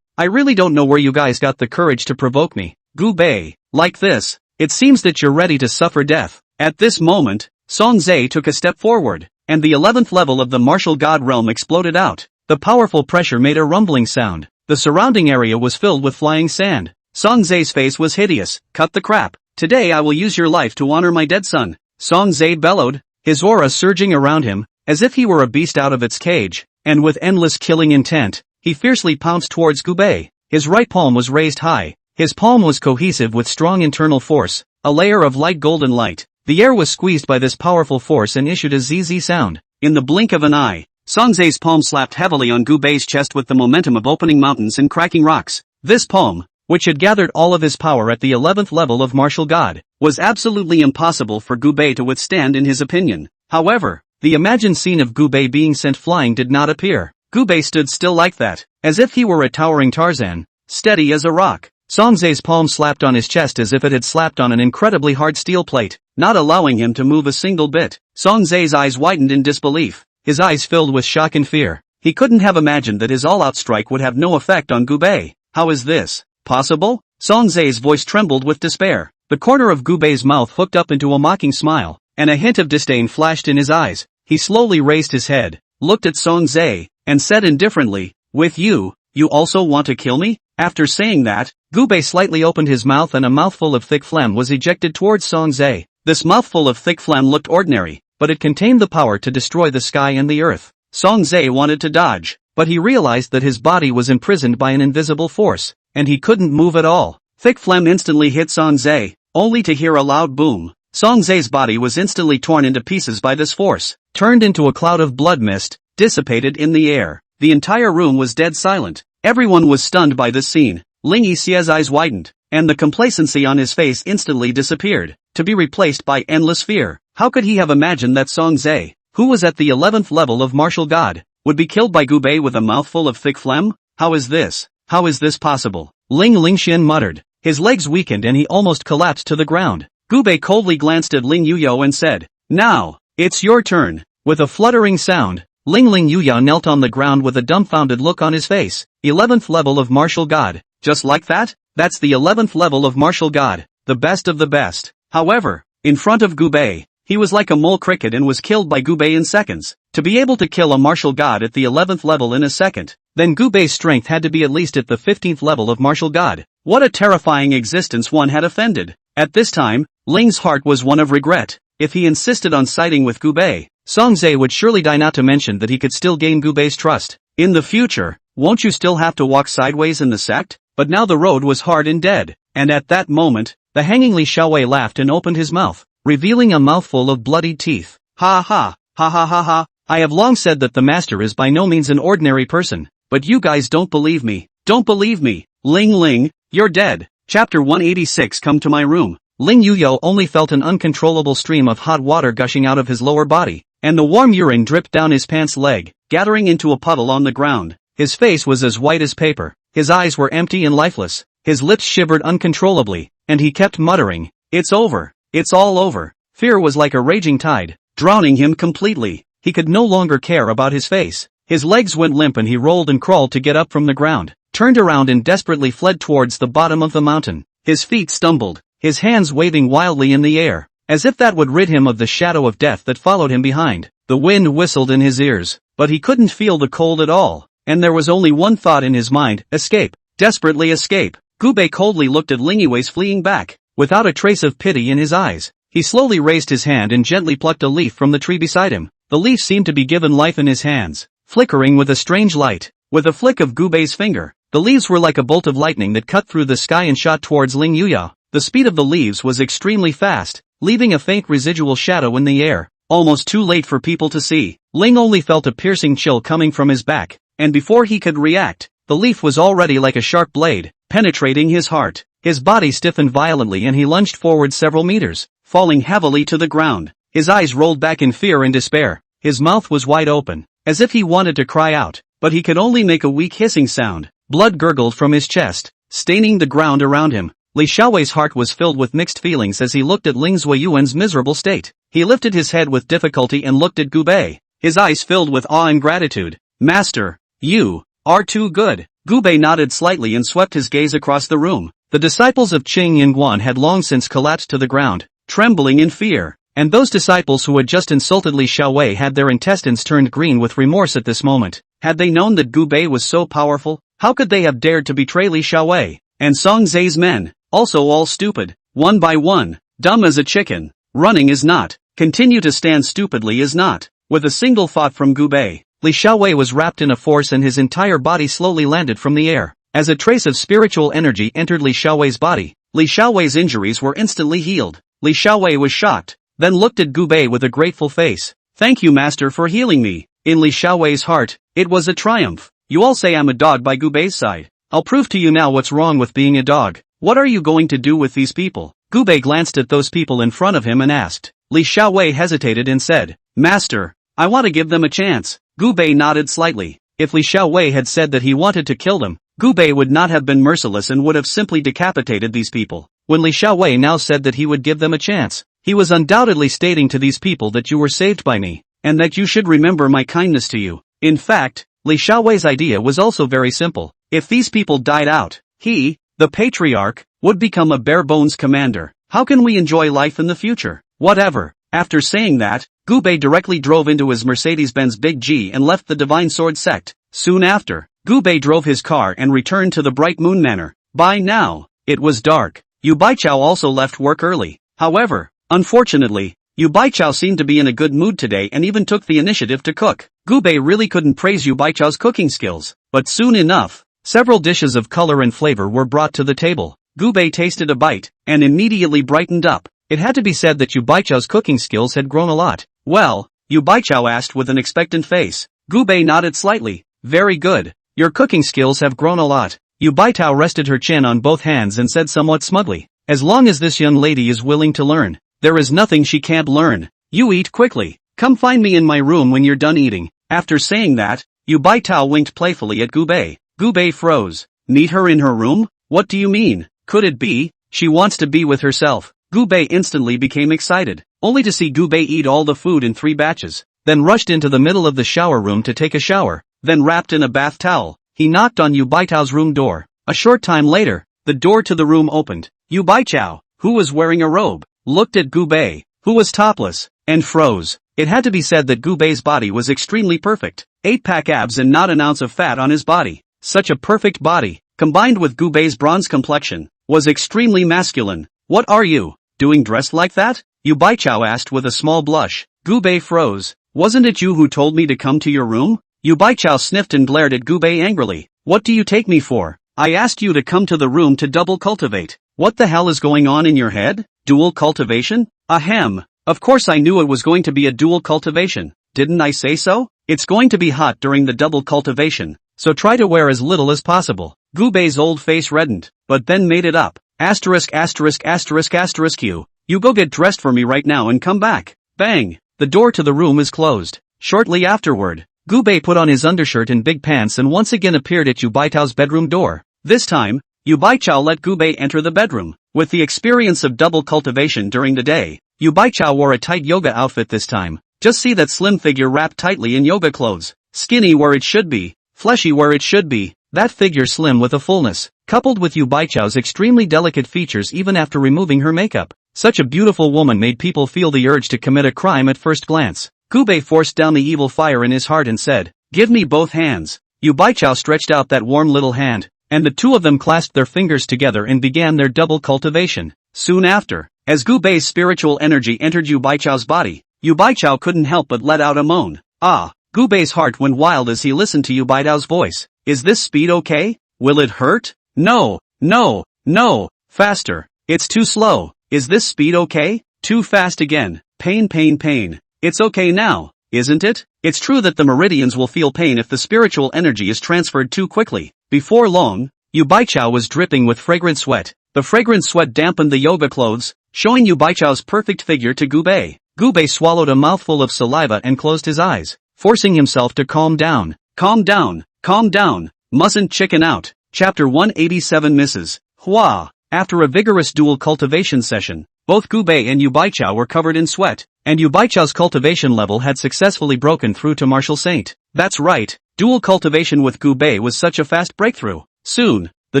Speaker 1: I really don't know where you guys got the courage to provoke me. Gu Bei, like this. It seems that you're ready to suffer death. At this moment, Song Zhe took a step forward, and the 11th level of the martial god realm exploded out. The powerful pressure made a rumbling sound. The surrounding area was filled with flying sand. Song Zhe's face was hideous. "Cut the crap. Today I will use your life to honor my dead son." Song Zhe bellowed, his aura surging around him, as if he were a beast out of its cage, and with endless killing intent, he fiercely pounced towards Gu Bei. His right palm was raised high. His palm was cohesive with strong internal force, a layer of light golden light. The air was squeezed by this powerful force and issued a ZZ sound. In the blink of an eye, Song Zhe's palm slapped heavily on Gu Bei's chest with the momentum of opening mountains and cracking rocks. This palm, which had gathered all of his power at the 11th level of martial god, was absolutely impossible for Gu Bei to withstand in his opinion. However, the imagined scene of Gu Bei being sent flying did not appear. Gu Bei stood still like that, as if he were a towering Tarzan, steady as a rock. Song Zhe's palm slapped on his chest as if it had slapped on an incredibly hard steel plate, not allowing him to move a single bit. Song Zhe's eyes widened in disbelief, his eyes filled with shock and fear. He couldn't have imagined that his all-out strike would have no effect on Gu Bei. How is this possible? Song Zhe's voice trembled with despair. The corner of Gu Bei's mouth hooked up into a mocking smile, and a hint of disdain flashed in his eyes. He slowly raised his head, looked at Song Zhe, and said indifferently, "With you, you also want to kill me?" After saying that, Gu Bei slightly opened his mouth and a mouthful of thick phlegm was ejected towards Song Zhe. This mouthful of thick phlegm looked ordinary, but it contained the power to destroy the sky and the earth. Song Zae wanted to dodge, but he realized that his body was imprisoned by an invisible force, and he couldn't move at all. Thick phlegm instantly hit Song Zae, only to hear a loud boom. Song Zae's body was instantly torn into pieces by this force, turned into a cloud of blood mist, dissipated in the air. The entire room was dead silent. Everyone was stunned by this scene. Ling Yixia's eyes widened, and the complacency on his face instantly disappeared, to be replaced by endless fear. How could he have imagined that Song Zae, who was at the 11th level of martial god, would be killed by Gu Bei with a mouthful of thick phlegm? How is this? How is this possible? Ling Lingxian muttered. His legs weakened and he almost collapsed to the ground. Gu Bei coldly glanced at Ling Yuyo and said, "Now, it's your turn." With a fluttering sound, Ling Yuyo knelt on the ground with a dumbfounded look on his face. 11th level of martial god. Just like that? That's the 11th level of martial god, the best of the best. However, in front of Gu Bei, he was like a mole cricket and was killed by Gu Bei in seconds. To be able to kill a martial god at the 11th level in a second, then Gu Bei's strength had to be at least at the 15th level of martial god. What a terrifying existence one had offended. At this time, Ling's heart was one of regret. If he insisted on siding with Gu Bei, Song Zae would surely die, not to mention that he could still gain Gu Bei's trust. In the future, won't you still have to walk sideways in the sect? But now the road was hard and dead, and at that moment, the hanging Li Xiaowei laughed and opened his mouth, revealing a mouthful of bloodied teeth. Ha ha, ha ha ha ha, I have long said that the master is by no means an ordinary person, but you guys don't believe me. Don't believe me. Ling, you're dead. Chapter 186. Come to my room. Ling Yuyo only felt an uncontrollable stream of hot water gushing out of his lower body, and the warm urine dripped down his pants leg, gathering into a puddle on the ground. His face was as white as paper, his eyes were empty and lifeless, his lips shivered uncontrollably, and he kept muttering, "It's over. It's all over." Fear was like a raging tide, drowning him completely. He could no longer care about his face. His legs went limp and he rolled and crawled to get up from the ground, turned around and desperately fled towards the bottom of the mountain. His feet stumbled, his hands waving wildly in the air, as if that would rid him of the shadow of death that followed him behind. The wind whistled in his ears, but he couldn't feel the cold at all, and there was only one thought in his mind: escape. Desperately escape. Gu Bei coldly looked at Ling Yui's fleeing back, without a trace of pity in his eyes. He slowly raised his hand and gently plucked a leaf from the tree beside him. The leaf seemed to be given life in his hands, flickering with a strange light. With a flick of Gu Bei's finger, the leaves were like a bolt of lightning that cut through the sky and shot towards Ling Yuya. The speed of the leaves was extremely fast, leaving a faint residual shadow in the air, almost too late for people to see. Ling only felt a piercing chill coming from his back, and before he could react, the leaf was already like a sharp blade, penetrating his heart. His body stiffened violently and he lunged forward several meters, falling heavily to the ground. His eyes rolled back in fear and despair. His mouth was wide open, as if he wanted to cry out, but he could only make a weak hissing sound. Blood gurgled from his chest, staining the ground around him. Li Xiaowei's heart was filled with mixed feelings as he looked at Ling Zuiyuan's miserable state. He lifted his head with difficulty and looked at Gu Bei. His eyes filled with awe and gratitude. "Master, you are too good." Gu Bei nodded slightly and swept his gaze across the room. The disciples of Qing Yinguan had long since collapsed to the ground, trembling in fear, and those disciples who had just insulted Li Xiaowei had their intestines turned green with remorse at this moment. Had they known that Gu Bei was so powerful, how could they have dared to betray Li Xiaowei? And Song Zae's men, also all stupid, one by one, dumb as a chicken. Running is not, continue to stand stupidly is not. With a single thought from Gu Bei, Li Xiaowei was wrapped in a force and his entire body slowly landed from the air. As a trace of spiritual energy entered Li Xiaowei's body, Li Xiaowei's injuries were instantly healed. Li Xiaowei was shocked, then looked at Gu Bei with a grateful face. "Thank you, master, for healing me." In Li Xiaowei's heart, it was a triumph. "You all say I'm a dog by Gu Bei's side. I'll prove to you now what's wrong with being a dog. What are you going to do with these people?" Gu Bei glanced at those people in front of him and asked. Li Xiaowei hesitated and said, "Master, I want to give them a chance." Gu Bei nodded slightly. If Li Xiaowei had said that he wanted to kill them, Gu Bei would not have been merciless and would have simply decapitated these people. When Li Xiaowei now said that he would give them a chance, he was undoubtedly stating to these people that you were saved by me, and that you should remember my kindness to you. In fact, Li Xiaowei's idea was also very simple. If these people died out, he, the patriarch, would become a bare-bones commander. How can we enjoy life in the future? Whatever. After saying that, Gu Bei directly drove into his Mercedes-Benz Big G and left the Divine Sword sect. Soon after, Gu Bei drove his car and returned to the Bright Moon Manor. By now, it was dark. Yu Baichao also left work early. However, unfortunately, Yu Baichao seemed to be in a good mood today and even took the initiative to cook. Gubei really couldn't praise Yu Baichao's cooking skills, but soon enough, several dishes of color and flavor were brought to the table. Gubei tasted a bite, and immediately brightened up. It had to be said that Yu Baichao's cooking skills had grown a lot. Well, Yu Baichao asked with an expectant face. Gubei nodded slightly. Very good. Your cooking skills have grown a lot. Yu Baichao rested her chin on both hands and said somewhat smugly, as long as this young lady is willing to learn, there is nothing she can't learn. You eat quickly. Come find me in my room when you're done eating. After saying that, Yu Baichao winked playfully at Gubei. Gubei froze. Meet her in her room? What do you mean? Could it be she wants to be with herself? Gubei instantly became excited, only to see Gubei eat all the food in 3 batches, then rushed into the middle of the shower room to take a shower, then wrapped in a bath towel. He knocked on Yu Baichao's room door. A short time later, the door to the room opened. Yu Baichao, who was wearing a robe, looked at Gubei, who was topless, and froze. It had to be said that Gubei's body was extremely perfect. 8-pack abs and not an ounce of fat on his body. Such a perfect body, combined with Gubei's bronze complexion, was extremely masculine. What are you doing dressed like that? Yu Baichao asked with a small blush. Gubei froze. Wasn't it you who told me to come to your room? Yu Baichao sniffed and glared at Gubei angrily. What do you take me for? I asked you to come to the room to double cultivate. What the hell is going on in your head? Dual cultivation? Ahem. Of course I knew it was going to be a dual cultivation. Didn't I say so? It's going to be hot during the double cultivation, so try to wear as little as possible. Gubei's old face reddened, but then made it up. Asterisk asterisk asterisk asterisk you go get dressed for me right now and come back. Bang! The door to the room is closed. Shortly afterward, Gubei put on his undershirt and big pants and once again appeared at Yu Baichao's bedroom door. This time, Yu Baichao let Gubei enter the bedroom. With the experience of double cultivation during the day, Yu Baichao wore a tight yoga outfit this time. Just see that slim figure wrapped tightly in yoga clothes. Skinny where it should be, fleshy where it should be. That figure slim with a fullness, coupled with Yu Baichao's extremely delicate features even after removing her makeup. Such a beautiful woman made people feel the urge to commit a crime at first glance. Gubei forced down the evil fire in his heart and said, "Give me both hands." Yu Baichao stretched out that warm little hand, and the two of them clasped their fingers together and began their double cultivation. Soon after, as Gubei's spiritual energy entered Yu Baichao's body, Yu Baichao couldn't help but let out a moan. Ah! Gubei's heart went wild as he listened to Yu Baichao's voice. Is this speed okay? Will it hurt? No, no, no, faster. It's too slow. Is this speed okay? Too fast again. Pain, pain, pain. It's okay now, isn't it? It's true that the meridians will feel pain if the spiritual energy is transferred too quickly. Before long, Yu Baichao was dripping with fragrant sweat. The fragrant sweat dampened the yoga clothes, showing Yu Baichao's perfect figure to Gubei. Gubei swallowed a mouthful of saliva and closed his eyes, forcing himself to calm down. Calm down, calm down. Mustn't chicken out. Chapter 187 Mrs. Hua. After a vigorous dual cultivation session, both Gubei and Yu Baichao were covered in sweat, and Yu Baichao's cultivation level had successfully broken through to Martial Saint. That's right, dual cultivation with Gubei was such a fast breakthrough. Soon, the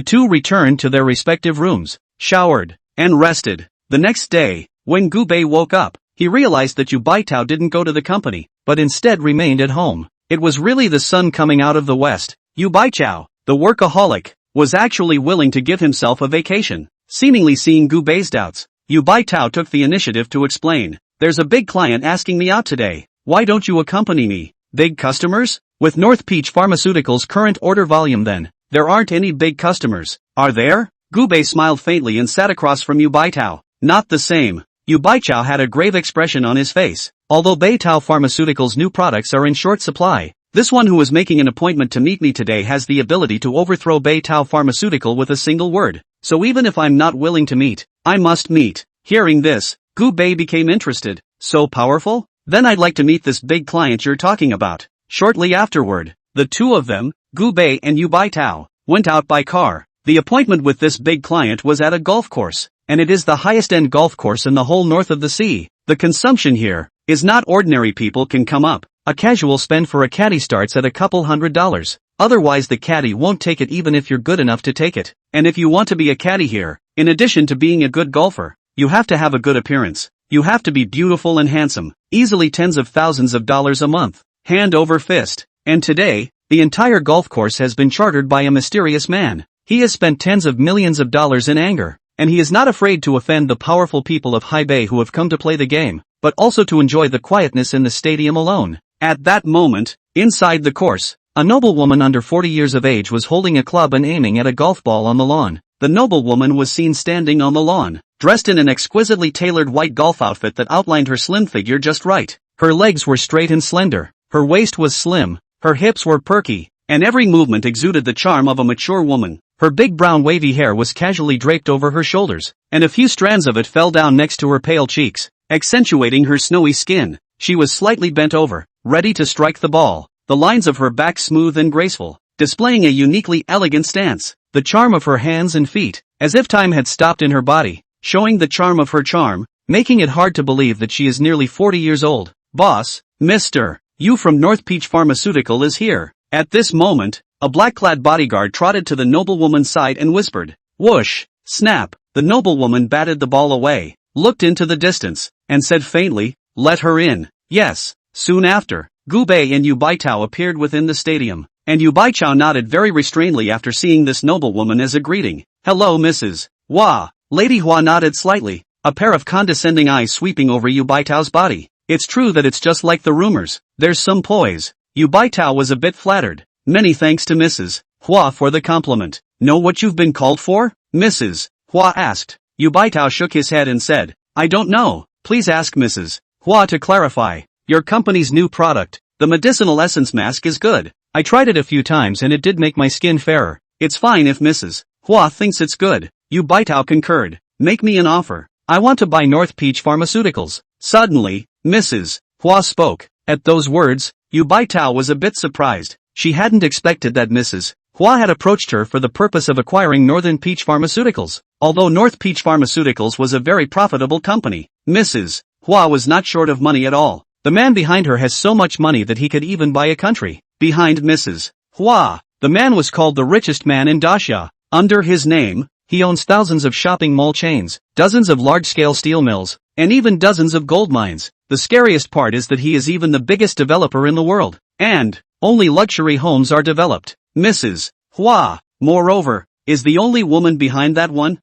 Speaker 1: two returned to their respective rooms, showered, and rested. The next day, when Gubei woke up, he realized that Yu Baichao didn't go to the company, but instead remained at home. It was really the sun coming out of the west. Yu Baichao, the workaholic, was actually willing to give himself a vacation. Seemingly seeing Gubei's doubts, Yu Baichao took the initiative to explain. There's a big client asking me out today. Why don't you accompany me? Big customers? With North Peach Pharmaceuticals' current order volume then, there aren't any big customers, are there? Gubei smiled faintly and sat across from Yu Baichao. Not the same. Yu Baichao had a grave expression on his face. Although Beitao Pharmaceuticals' new products are in short supply, this one who is making an appointment to meet me today has the ability to overthrow Beitao Pharmaceutical with a single word. So even if I'm not willing to meet, I must meet. Hearing this, Gubei became interested. So powerful? Then I'd like to meet this big client you're talking about. Shortly afterward, the two of them, Gubei and Yu Baichao, went out by car. The appointment with this big client was at a golf course, and it is the highest-end golf course in the whole north of the sea. The consumption here is not ordinary people can come up. A casual spend for a caddy starts at a couple $100. Otherwise the caddy won't take it even if you're good enough to take it. And if you want to be a caddy here, in addition to being a good golfer, you have to have a good appearance. You have to be beautiful and handsome, easily tens of thousands of dollars a month, hand over fist. And today, the entire golf course has been chartered by a mysterious man. He has spent tens of millions of dollars in anger, and he is not afraid to offend the powerful people of Hebei who have come to play the game, but also to enjoy the quietness in the stadium alone. At that moment, inside the course, a noblewoman under 40 years of age was holding a club and aiming at a golf ball on the lawn. The noblewoman was seen standing on the lawn, dressed in an exquisitely tailored white golf outfit that outlined her slim figure just right. Her legs were straight and slender, her waist was slim, her hips were perky, and every movement exuded the charm of a mature woman. Her big brown wavy hair was casually draped over her shoulders, and a few strands of it fell down next to her pale cheeks, accentuating her snowy skin. She was slightly bent over, ready to strike the ball, the lines of her back smooth and graceful, displaying a uniquely elegant stance. The charm of her hands and feet, as if time had stopped in her body, showing the charm of her charm, making it hard to believe that she is nearly 40 years old. Boss, Mr. Yu from North Peach Pharmaceutical is here. At this moment, a black-clad bodyguard trotted to the noblewoman's side and whispered. Whoosh, snap, the noblewoman batted the ball away, looked into the distance, and said faintly, let her in. Yes. Soon after, Gu Bei and Yu Baitao appeared within the stadium, and Yu Baichao nodded very restrainedly after seeing this noblewoman as a greeting. Hello Mrs. Hua. Lady Hua nodded slightly, a pair of condescending eyes sweeping over Yu Baitao's body. It's true that it's just like the rumors, there's some poise. Yu Baitao was a bit flattered. Many thanks to Mrs. Hua for the compliment. Know what you've been called for? Mrs. Hua asked. Yu Baitao shook his head and said, I don't know, please ask Mrs. Hua to clarify. Your company's new product, the medicinal essence mask is good. I tried it a few times and it did make my skin fairer. It's fine if Mrs. Hua thinks it's good. Yu Baitao concurred. Make me an offer. I want to buy North Peach Pharmaceuticals. Suddenly, Mrs. Hua spoke. At those words, Yu Baitao was a bit surprised. She hadn't expected that Mrs. Hua had approached her for the purpose of acquiring Northern Peach Pharmaceuticals. Although North Peach Pharmaceuticals was a very profitable company, Mrs. Hua was not short of money at all. The man behind her has so much money that he could even buy a country. Behind Mrs. Hua, the man was called the richest man in Daxia. Under his name, he owns thousands of shopping mall chains, dozens of large-scale steel mills, and even dozens of gold mines. The scariest part is that he is even the biggest developer in the world, and only luxury homes are developed. Mrs. Hua, moreover, is the only woman behind that one.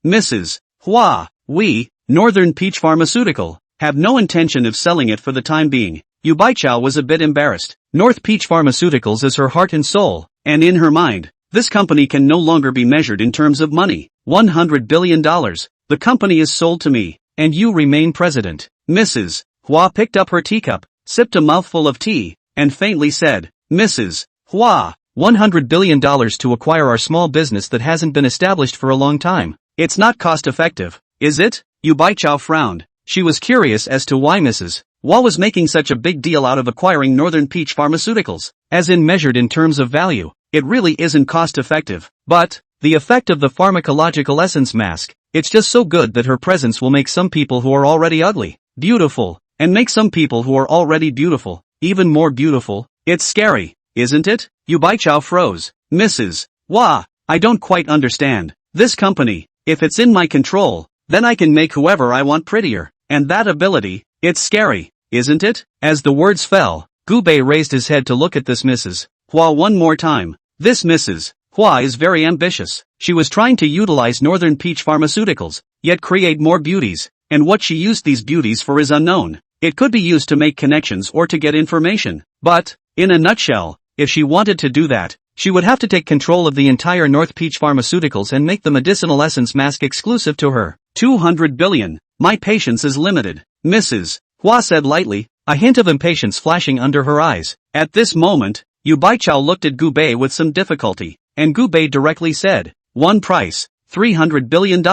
Speaker 1: Mrs. Hua, we, Northern Peach Pharmaceutical, have no intention of selling it for the time being. Yu Baichao was a bit embarrassed. North Peach Pharmaceuticals is her heart and soul, and in her mind, this company can no longer be measured in terms of money. $100 billion. The company is sold to me, and you remain president. Mrs. Hua picked up her teacup, sipped a mouthful of tea, and faintly said, Mrs. Hua, $100 billion to acquire our small business that hasn't been established for a long time. It's not cost-effective, is it? Yu Baichao frowned. She was curious as to why Mrs. Hua was making such a big deal out of acquiring Northern Peach Pharmaceuticals, as in measured in terms of value. It really isn't cost-effective. But, the effect of the pharmacological essence mask, it's just so good that her presence will make some people who are already ugly, beautiful, and make some people who are already beautiful, even more beautiful. It's scary, isn't it? Yu Baichao froze. Mrs. Hua, I don't quite understand. This company, if it's in my control, then I can make whoever I want prettier. And that ability, it's scary, isn't it? As the words fell, Gu Bei raised his head to look at this Mrs. Hua one more time. This Mrs. Hua is very ambitious. She was trying to utilize Northern Peach Pharmaceuticals, yet create more beauties, and what she used these beauties for is unknown. It could be used to make connections or to get information. But, in a nutshell, if she wanted to do that, she would have to take control of the entire North Peach Pharmaceuticals and make the medicinal essence mask exclusive to her. 200 billion. My patience is limited. Mrs. Hua said lightly, a hint of impatience flashing under her eyes. At this moment, Yu Baichao looked at Gu Bei with some difficulty, and Gu Bei directly said, one price, $300 billion.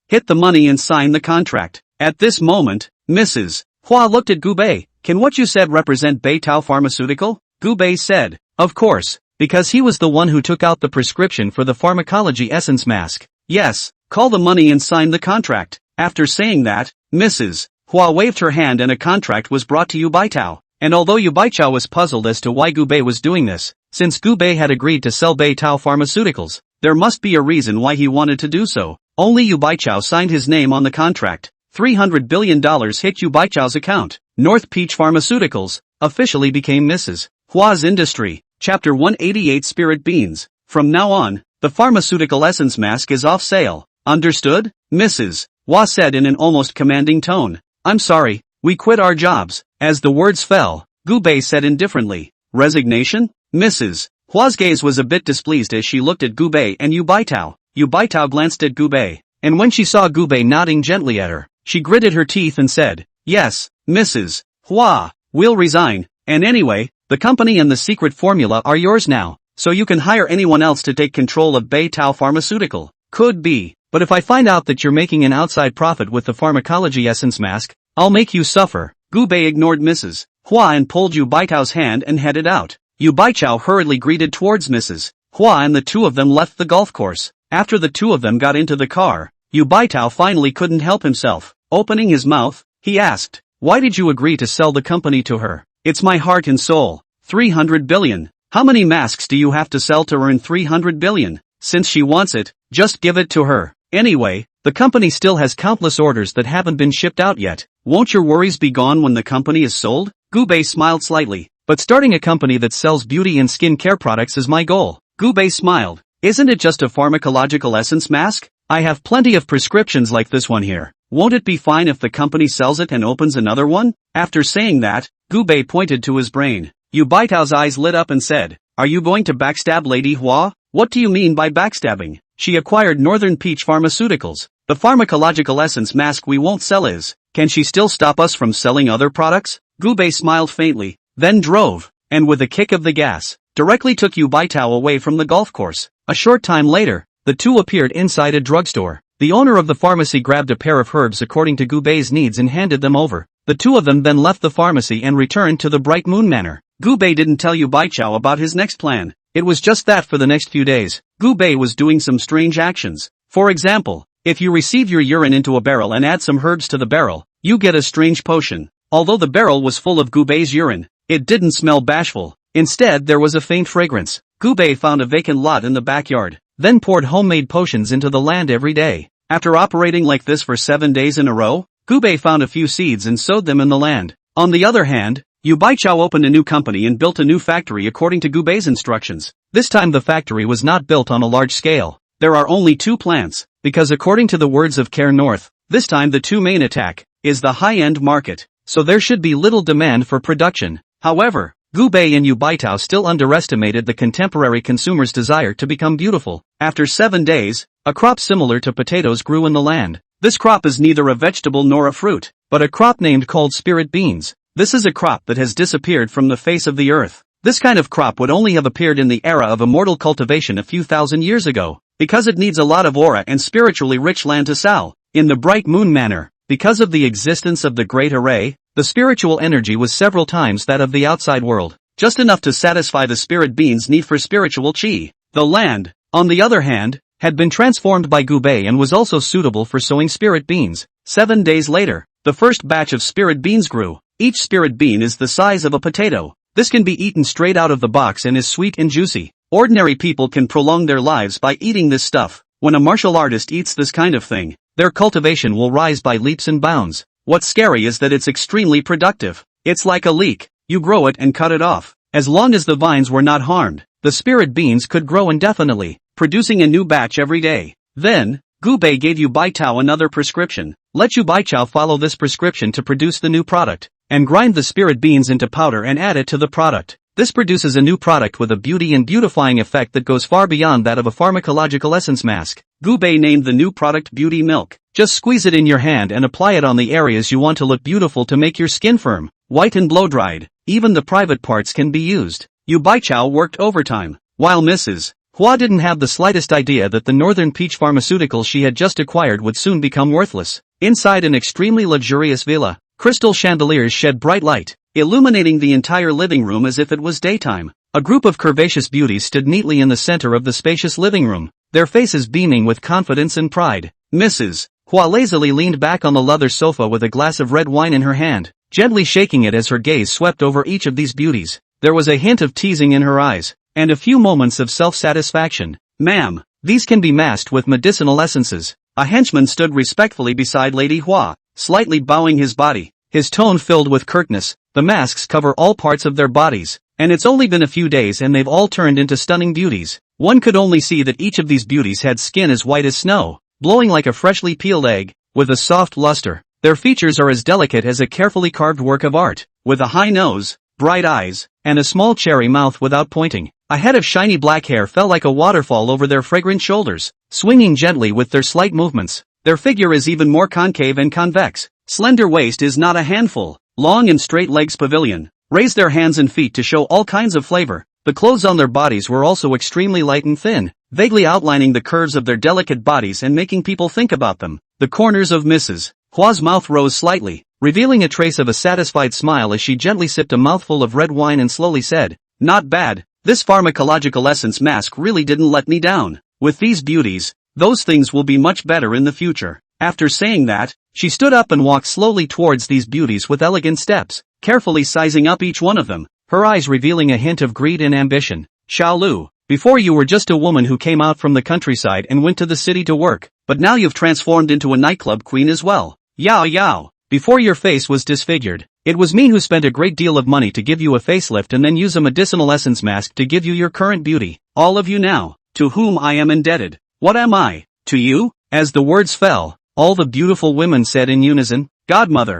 Speaker 1: Hit the money and sign the contract. At this moment, Mrs. Hua looked at Gu Bei. Can what you said represent Beitao Pharmaceutical? Gu Bei said, of course, because he was the one who took out the prescription for the pharmacology essence mask. Yes, call the money and sign the contract. After saying that, Mrs. Hua waved her hand and a contract was brought to Yu Baitao. And although Yu Baichao was puzzled as to why Gu Bei was doing this, since Gu Bei had agreed to sell Beitao Pharmaceuticals, there must be a reason why he wanted to do so. Only Yu Baichao signed his name on the contract. $300 billion hit Yu Baichao's account. North Peach Pharmaceuticals officially became Mrs. Hua's industry. Chapter 188 Spirit Beans. From now on, the pharmaceutical essence mask is off sale. Understood? Mrs. Hua said in an almost commanding tone. I'm sorry, we quit our jobs. As the words fell, Gu Bei said indifferently. Resignation? Mrs. Hua's gaze was a bit displeased as she looked at Gu Bei and Yu Baitao. Yu Baitao glanced at Gu Bei, and when she saw Gu Bei nodding gently at her, she gritted her teeth and said, Yes, Mrs. Hua, we'll resign, and anyway, the company and the secret formula are yours now, so you can hire anyone else to take control of Baitao Pharmaceutical. Could be, but if I find out that you're making an outside profit with the pharmacology essence mask, I'll make you suffer. Gu Bei ignored Mrs. Hua and pulled Yu Baitao's hand and headed out. Yu Baichao hurriedly greeted towards Mrs. Hua and the two of them left the golf course. After the two of them got into the car, Yu Baitao finally couldn't help himself. Opening his mouth, he asked, Why did you agree to sell the company to her? It's my heart and soul. 300 billion. How many masks do you have to sell to earn 300 billion? Since she wants it, just give it to her. Anyway, the company still has countless orders that haven't been shipped out yet. Won't your worries be gone when the company is sold? Gu Bei smiled slightly. But starting a company that sells beauty and skin care products is my goal. Gu Bei smiled. Isn't it just a pharmacological essence mask? I have plenty of prescriptions like this one here. Won't it be fine if the company sells it and opens another one? After saying that, Gu Bei pointed to his brain. Yu Baitao's eyes lit up and said, Are you going to backstab Lady Hua? What do you mean by backstabbing? She acquired Northern Peach Pharmaceuticals. The pharmacological essence mask we won't sell is. Can she still stop us from selling other products? Gu Bei smiled faintly, then drove, and with a kick of the gas, directly took Yu Baitao away from the golf course. A short time later, the two appeared inside a drugstore. The owner of the pharmacy grabbed a pair of herbs according to Gu Bei's needs and handed them over. The two of them then left the pharmacy and returned to the Bright Moon Manor. Gu Bei didn't tell Yu Baichao about his next plan. It was just that for the next few days, Gu Bei was doing some strange actions. For example, if you receive your urine into a barrel and add some herbs to the barrel, you get a strange potion. Although the barrel was full of Gu Bei's urine, it didn't smell bashful. Instead there was a faint fragrance. Gu Bei found a vacant lot in the backyard, then poured homemade potions into the land every day. After operating like this for 7 days in a row, Gu Bei found a few seeds and sowed them in the land. On the other hand, Yu Baichao opened a new company and built a new factory according to Gu Bei's instructions. This time the factory was not built on a large scale. There are only 2 plants, because according to the words of Care North, this time the 2 main attack is the high-end market, so there should be little demand for production. However, Gu Bei and Yu Baitao still underestimated the contemporary consumer's desire to become beautiful. After 7 days, a crop similar to potatoes grew in the land. This crop is neither a vegetable nor a fruit, but a crop named called spirit beans. This is a crop that has disappeared from the face of the earth. This kind of crop would only have appeared in the era of immortal cultivation a few thousand years ago, because it needs a lot of aura and spiritually rich land to sell. In the Bright Moon Manor, because of the existence of the Great Array, the spiritual energy was several times that of the outside world, just enough to satisfy the spirit being's need for spiritual chi. The land, on the other hand, had been transformed by Gu Bei and was also suitable for sowing spirit beans. 7 days later, the first batch of spirit beans grew. Each spirit bean is the size of a potato. This can be eaten straight out of the box and is sweet and juicy. Ordinary people can prolong their lives by eating this stuff. When a martial artist eats this kind of thing, their cultivation will rise by leaps and bounds. What's scary is that it's extremely productive. It's like a leek. You grow it and cut it off. As long as the vines were not harmed, the spirit beans could grow indefinitely, producing a new batch every day. Then, Gu Bei gave Yu Baitao another prescription. Let Yu Baichao follow this prescription to produce the new product, and grind the spirit beans into powder and add it to the product. This produces a new product with a beauty and beautifying effect that goes far beyond that of a pharmacological essence mask. Gu Bei named the new product Beauty Milk. Just squeeze it in your hand and apply it on the areas you want to look beautiful to make your skin firm, white and blow-dried. Even the private parts can be used. Yu Baichao worked overtime, while Mrs. Hua didn't have the slightest idea that the Northern Peach Pharmaceuticals she had just acquired would soon become worthless. Inside an extremely luxurious villa, crystal chandeliers shed bright light, illuminating the entire living room as if it was daytime. A group of curvaceous beauties stood neatly in the center of the spacious living room, their faces beaming with confidence and pride. Mrs. Hua lazily leaned back on the leather sofa with a glass of red wine in her hand, gently shaking it as her gaze swept over each of these beauties. There was a hint of teasing in her eyes, and a few moments of self-satisfaction. Ma'am, these can be masked with medicinal essences. A henchman stood respectfully beside Lady Hua, slightly bowing his body, his tone filled with curtness. The masks cover all parts of their bodies, and it's only been a few days and they've all turned into stunning beauties. One could only see that each of these beauties had skin as white as snow, glowing like a freshly peeled egg, with a soft luster. Their features are as delicate as a carefully carved work of art, with a high nose, bright eyes, and a small cherry mouth without pointing. A head of shiny black hair fell like a waterfall over their fragrant shoulders, swinging gently with their slight movements. Their figure is even more concave and convex. Slender waist is not a handful, long and straight legs pavilion. Raise their hands and feet to show all kinds of flavor. The clothes on their bodies were also extremely light and thin, vaguely outlining the curves of their delicate bodies and making people think about them. The corners of Mrs. Hua's mouth rose slightly, revealing a trace of a satisfied smile as she gently sipped a mouthful of red wine and slowly said, "Not bad. This pharmacological essence mask really didn't let me down. With these beauties, those things will be much better in the future." After saying that, she stood up and walked slowly towards these beauties with elegant steps, carefully sizing up each one of them, her eyes revealing a hint of greed and ambition. "Xiaolu, before you were just a woman who came out from the countryside and went to the city to work, but now you've transformed into a nightclub queen as well. Yao yao, before your face was disfigured. It was me who spent a great deal of money to give you a facelift and then use a medicinal essence mask to give you your current beauty. All of you now, to whom I am indebted. What am I? To you?" As the words fell, all the beautiful women said in unison, "Godmother,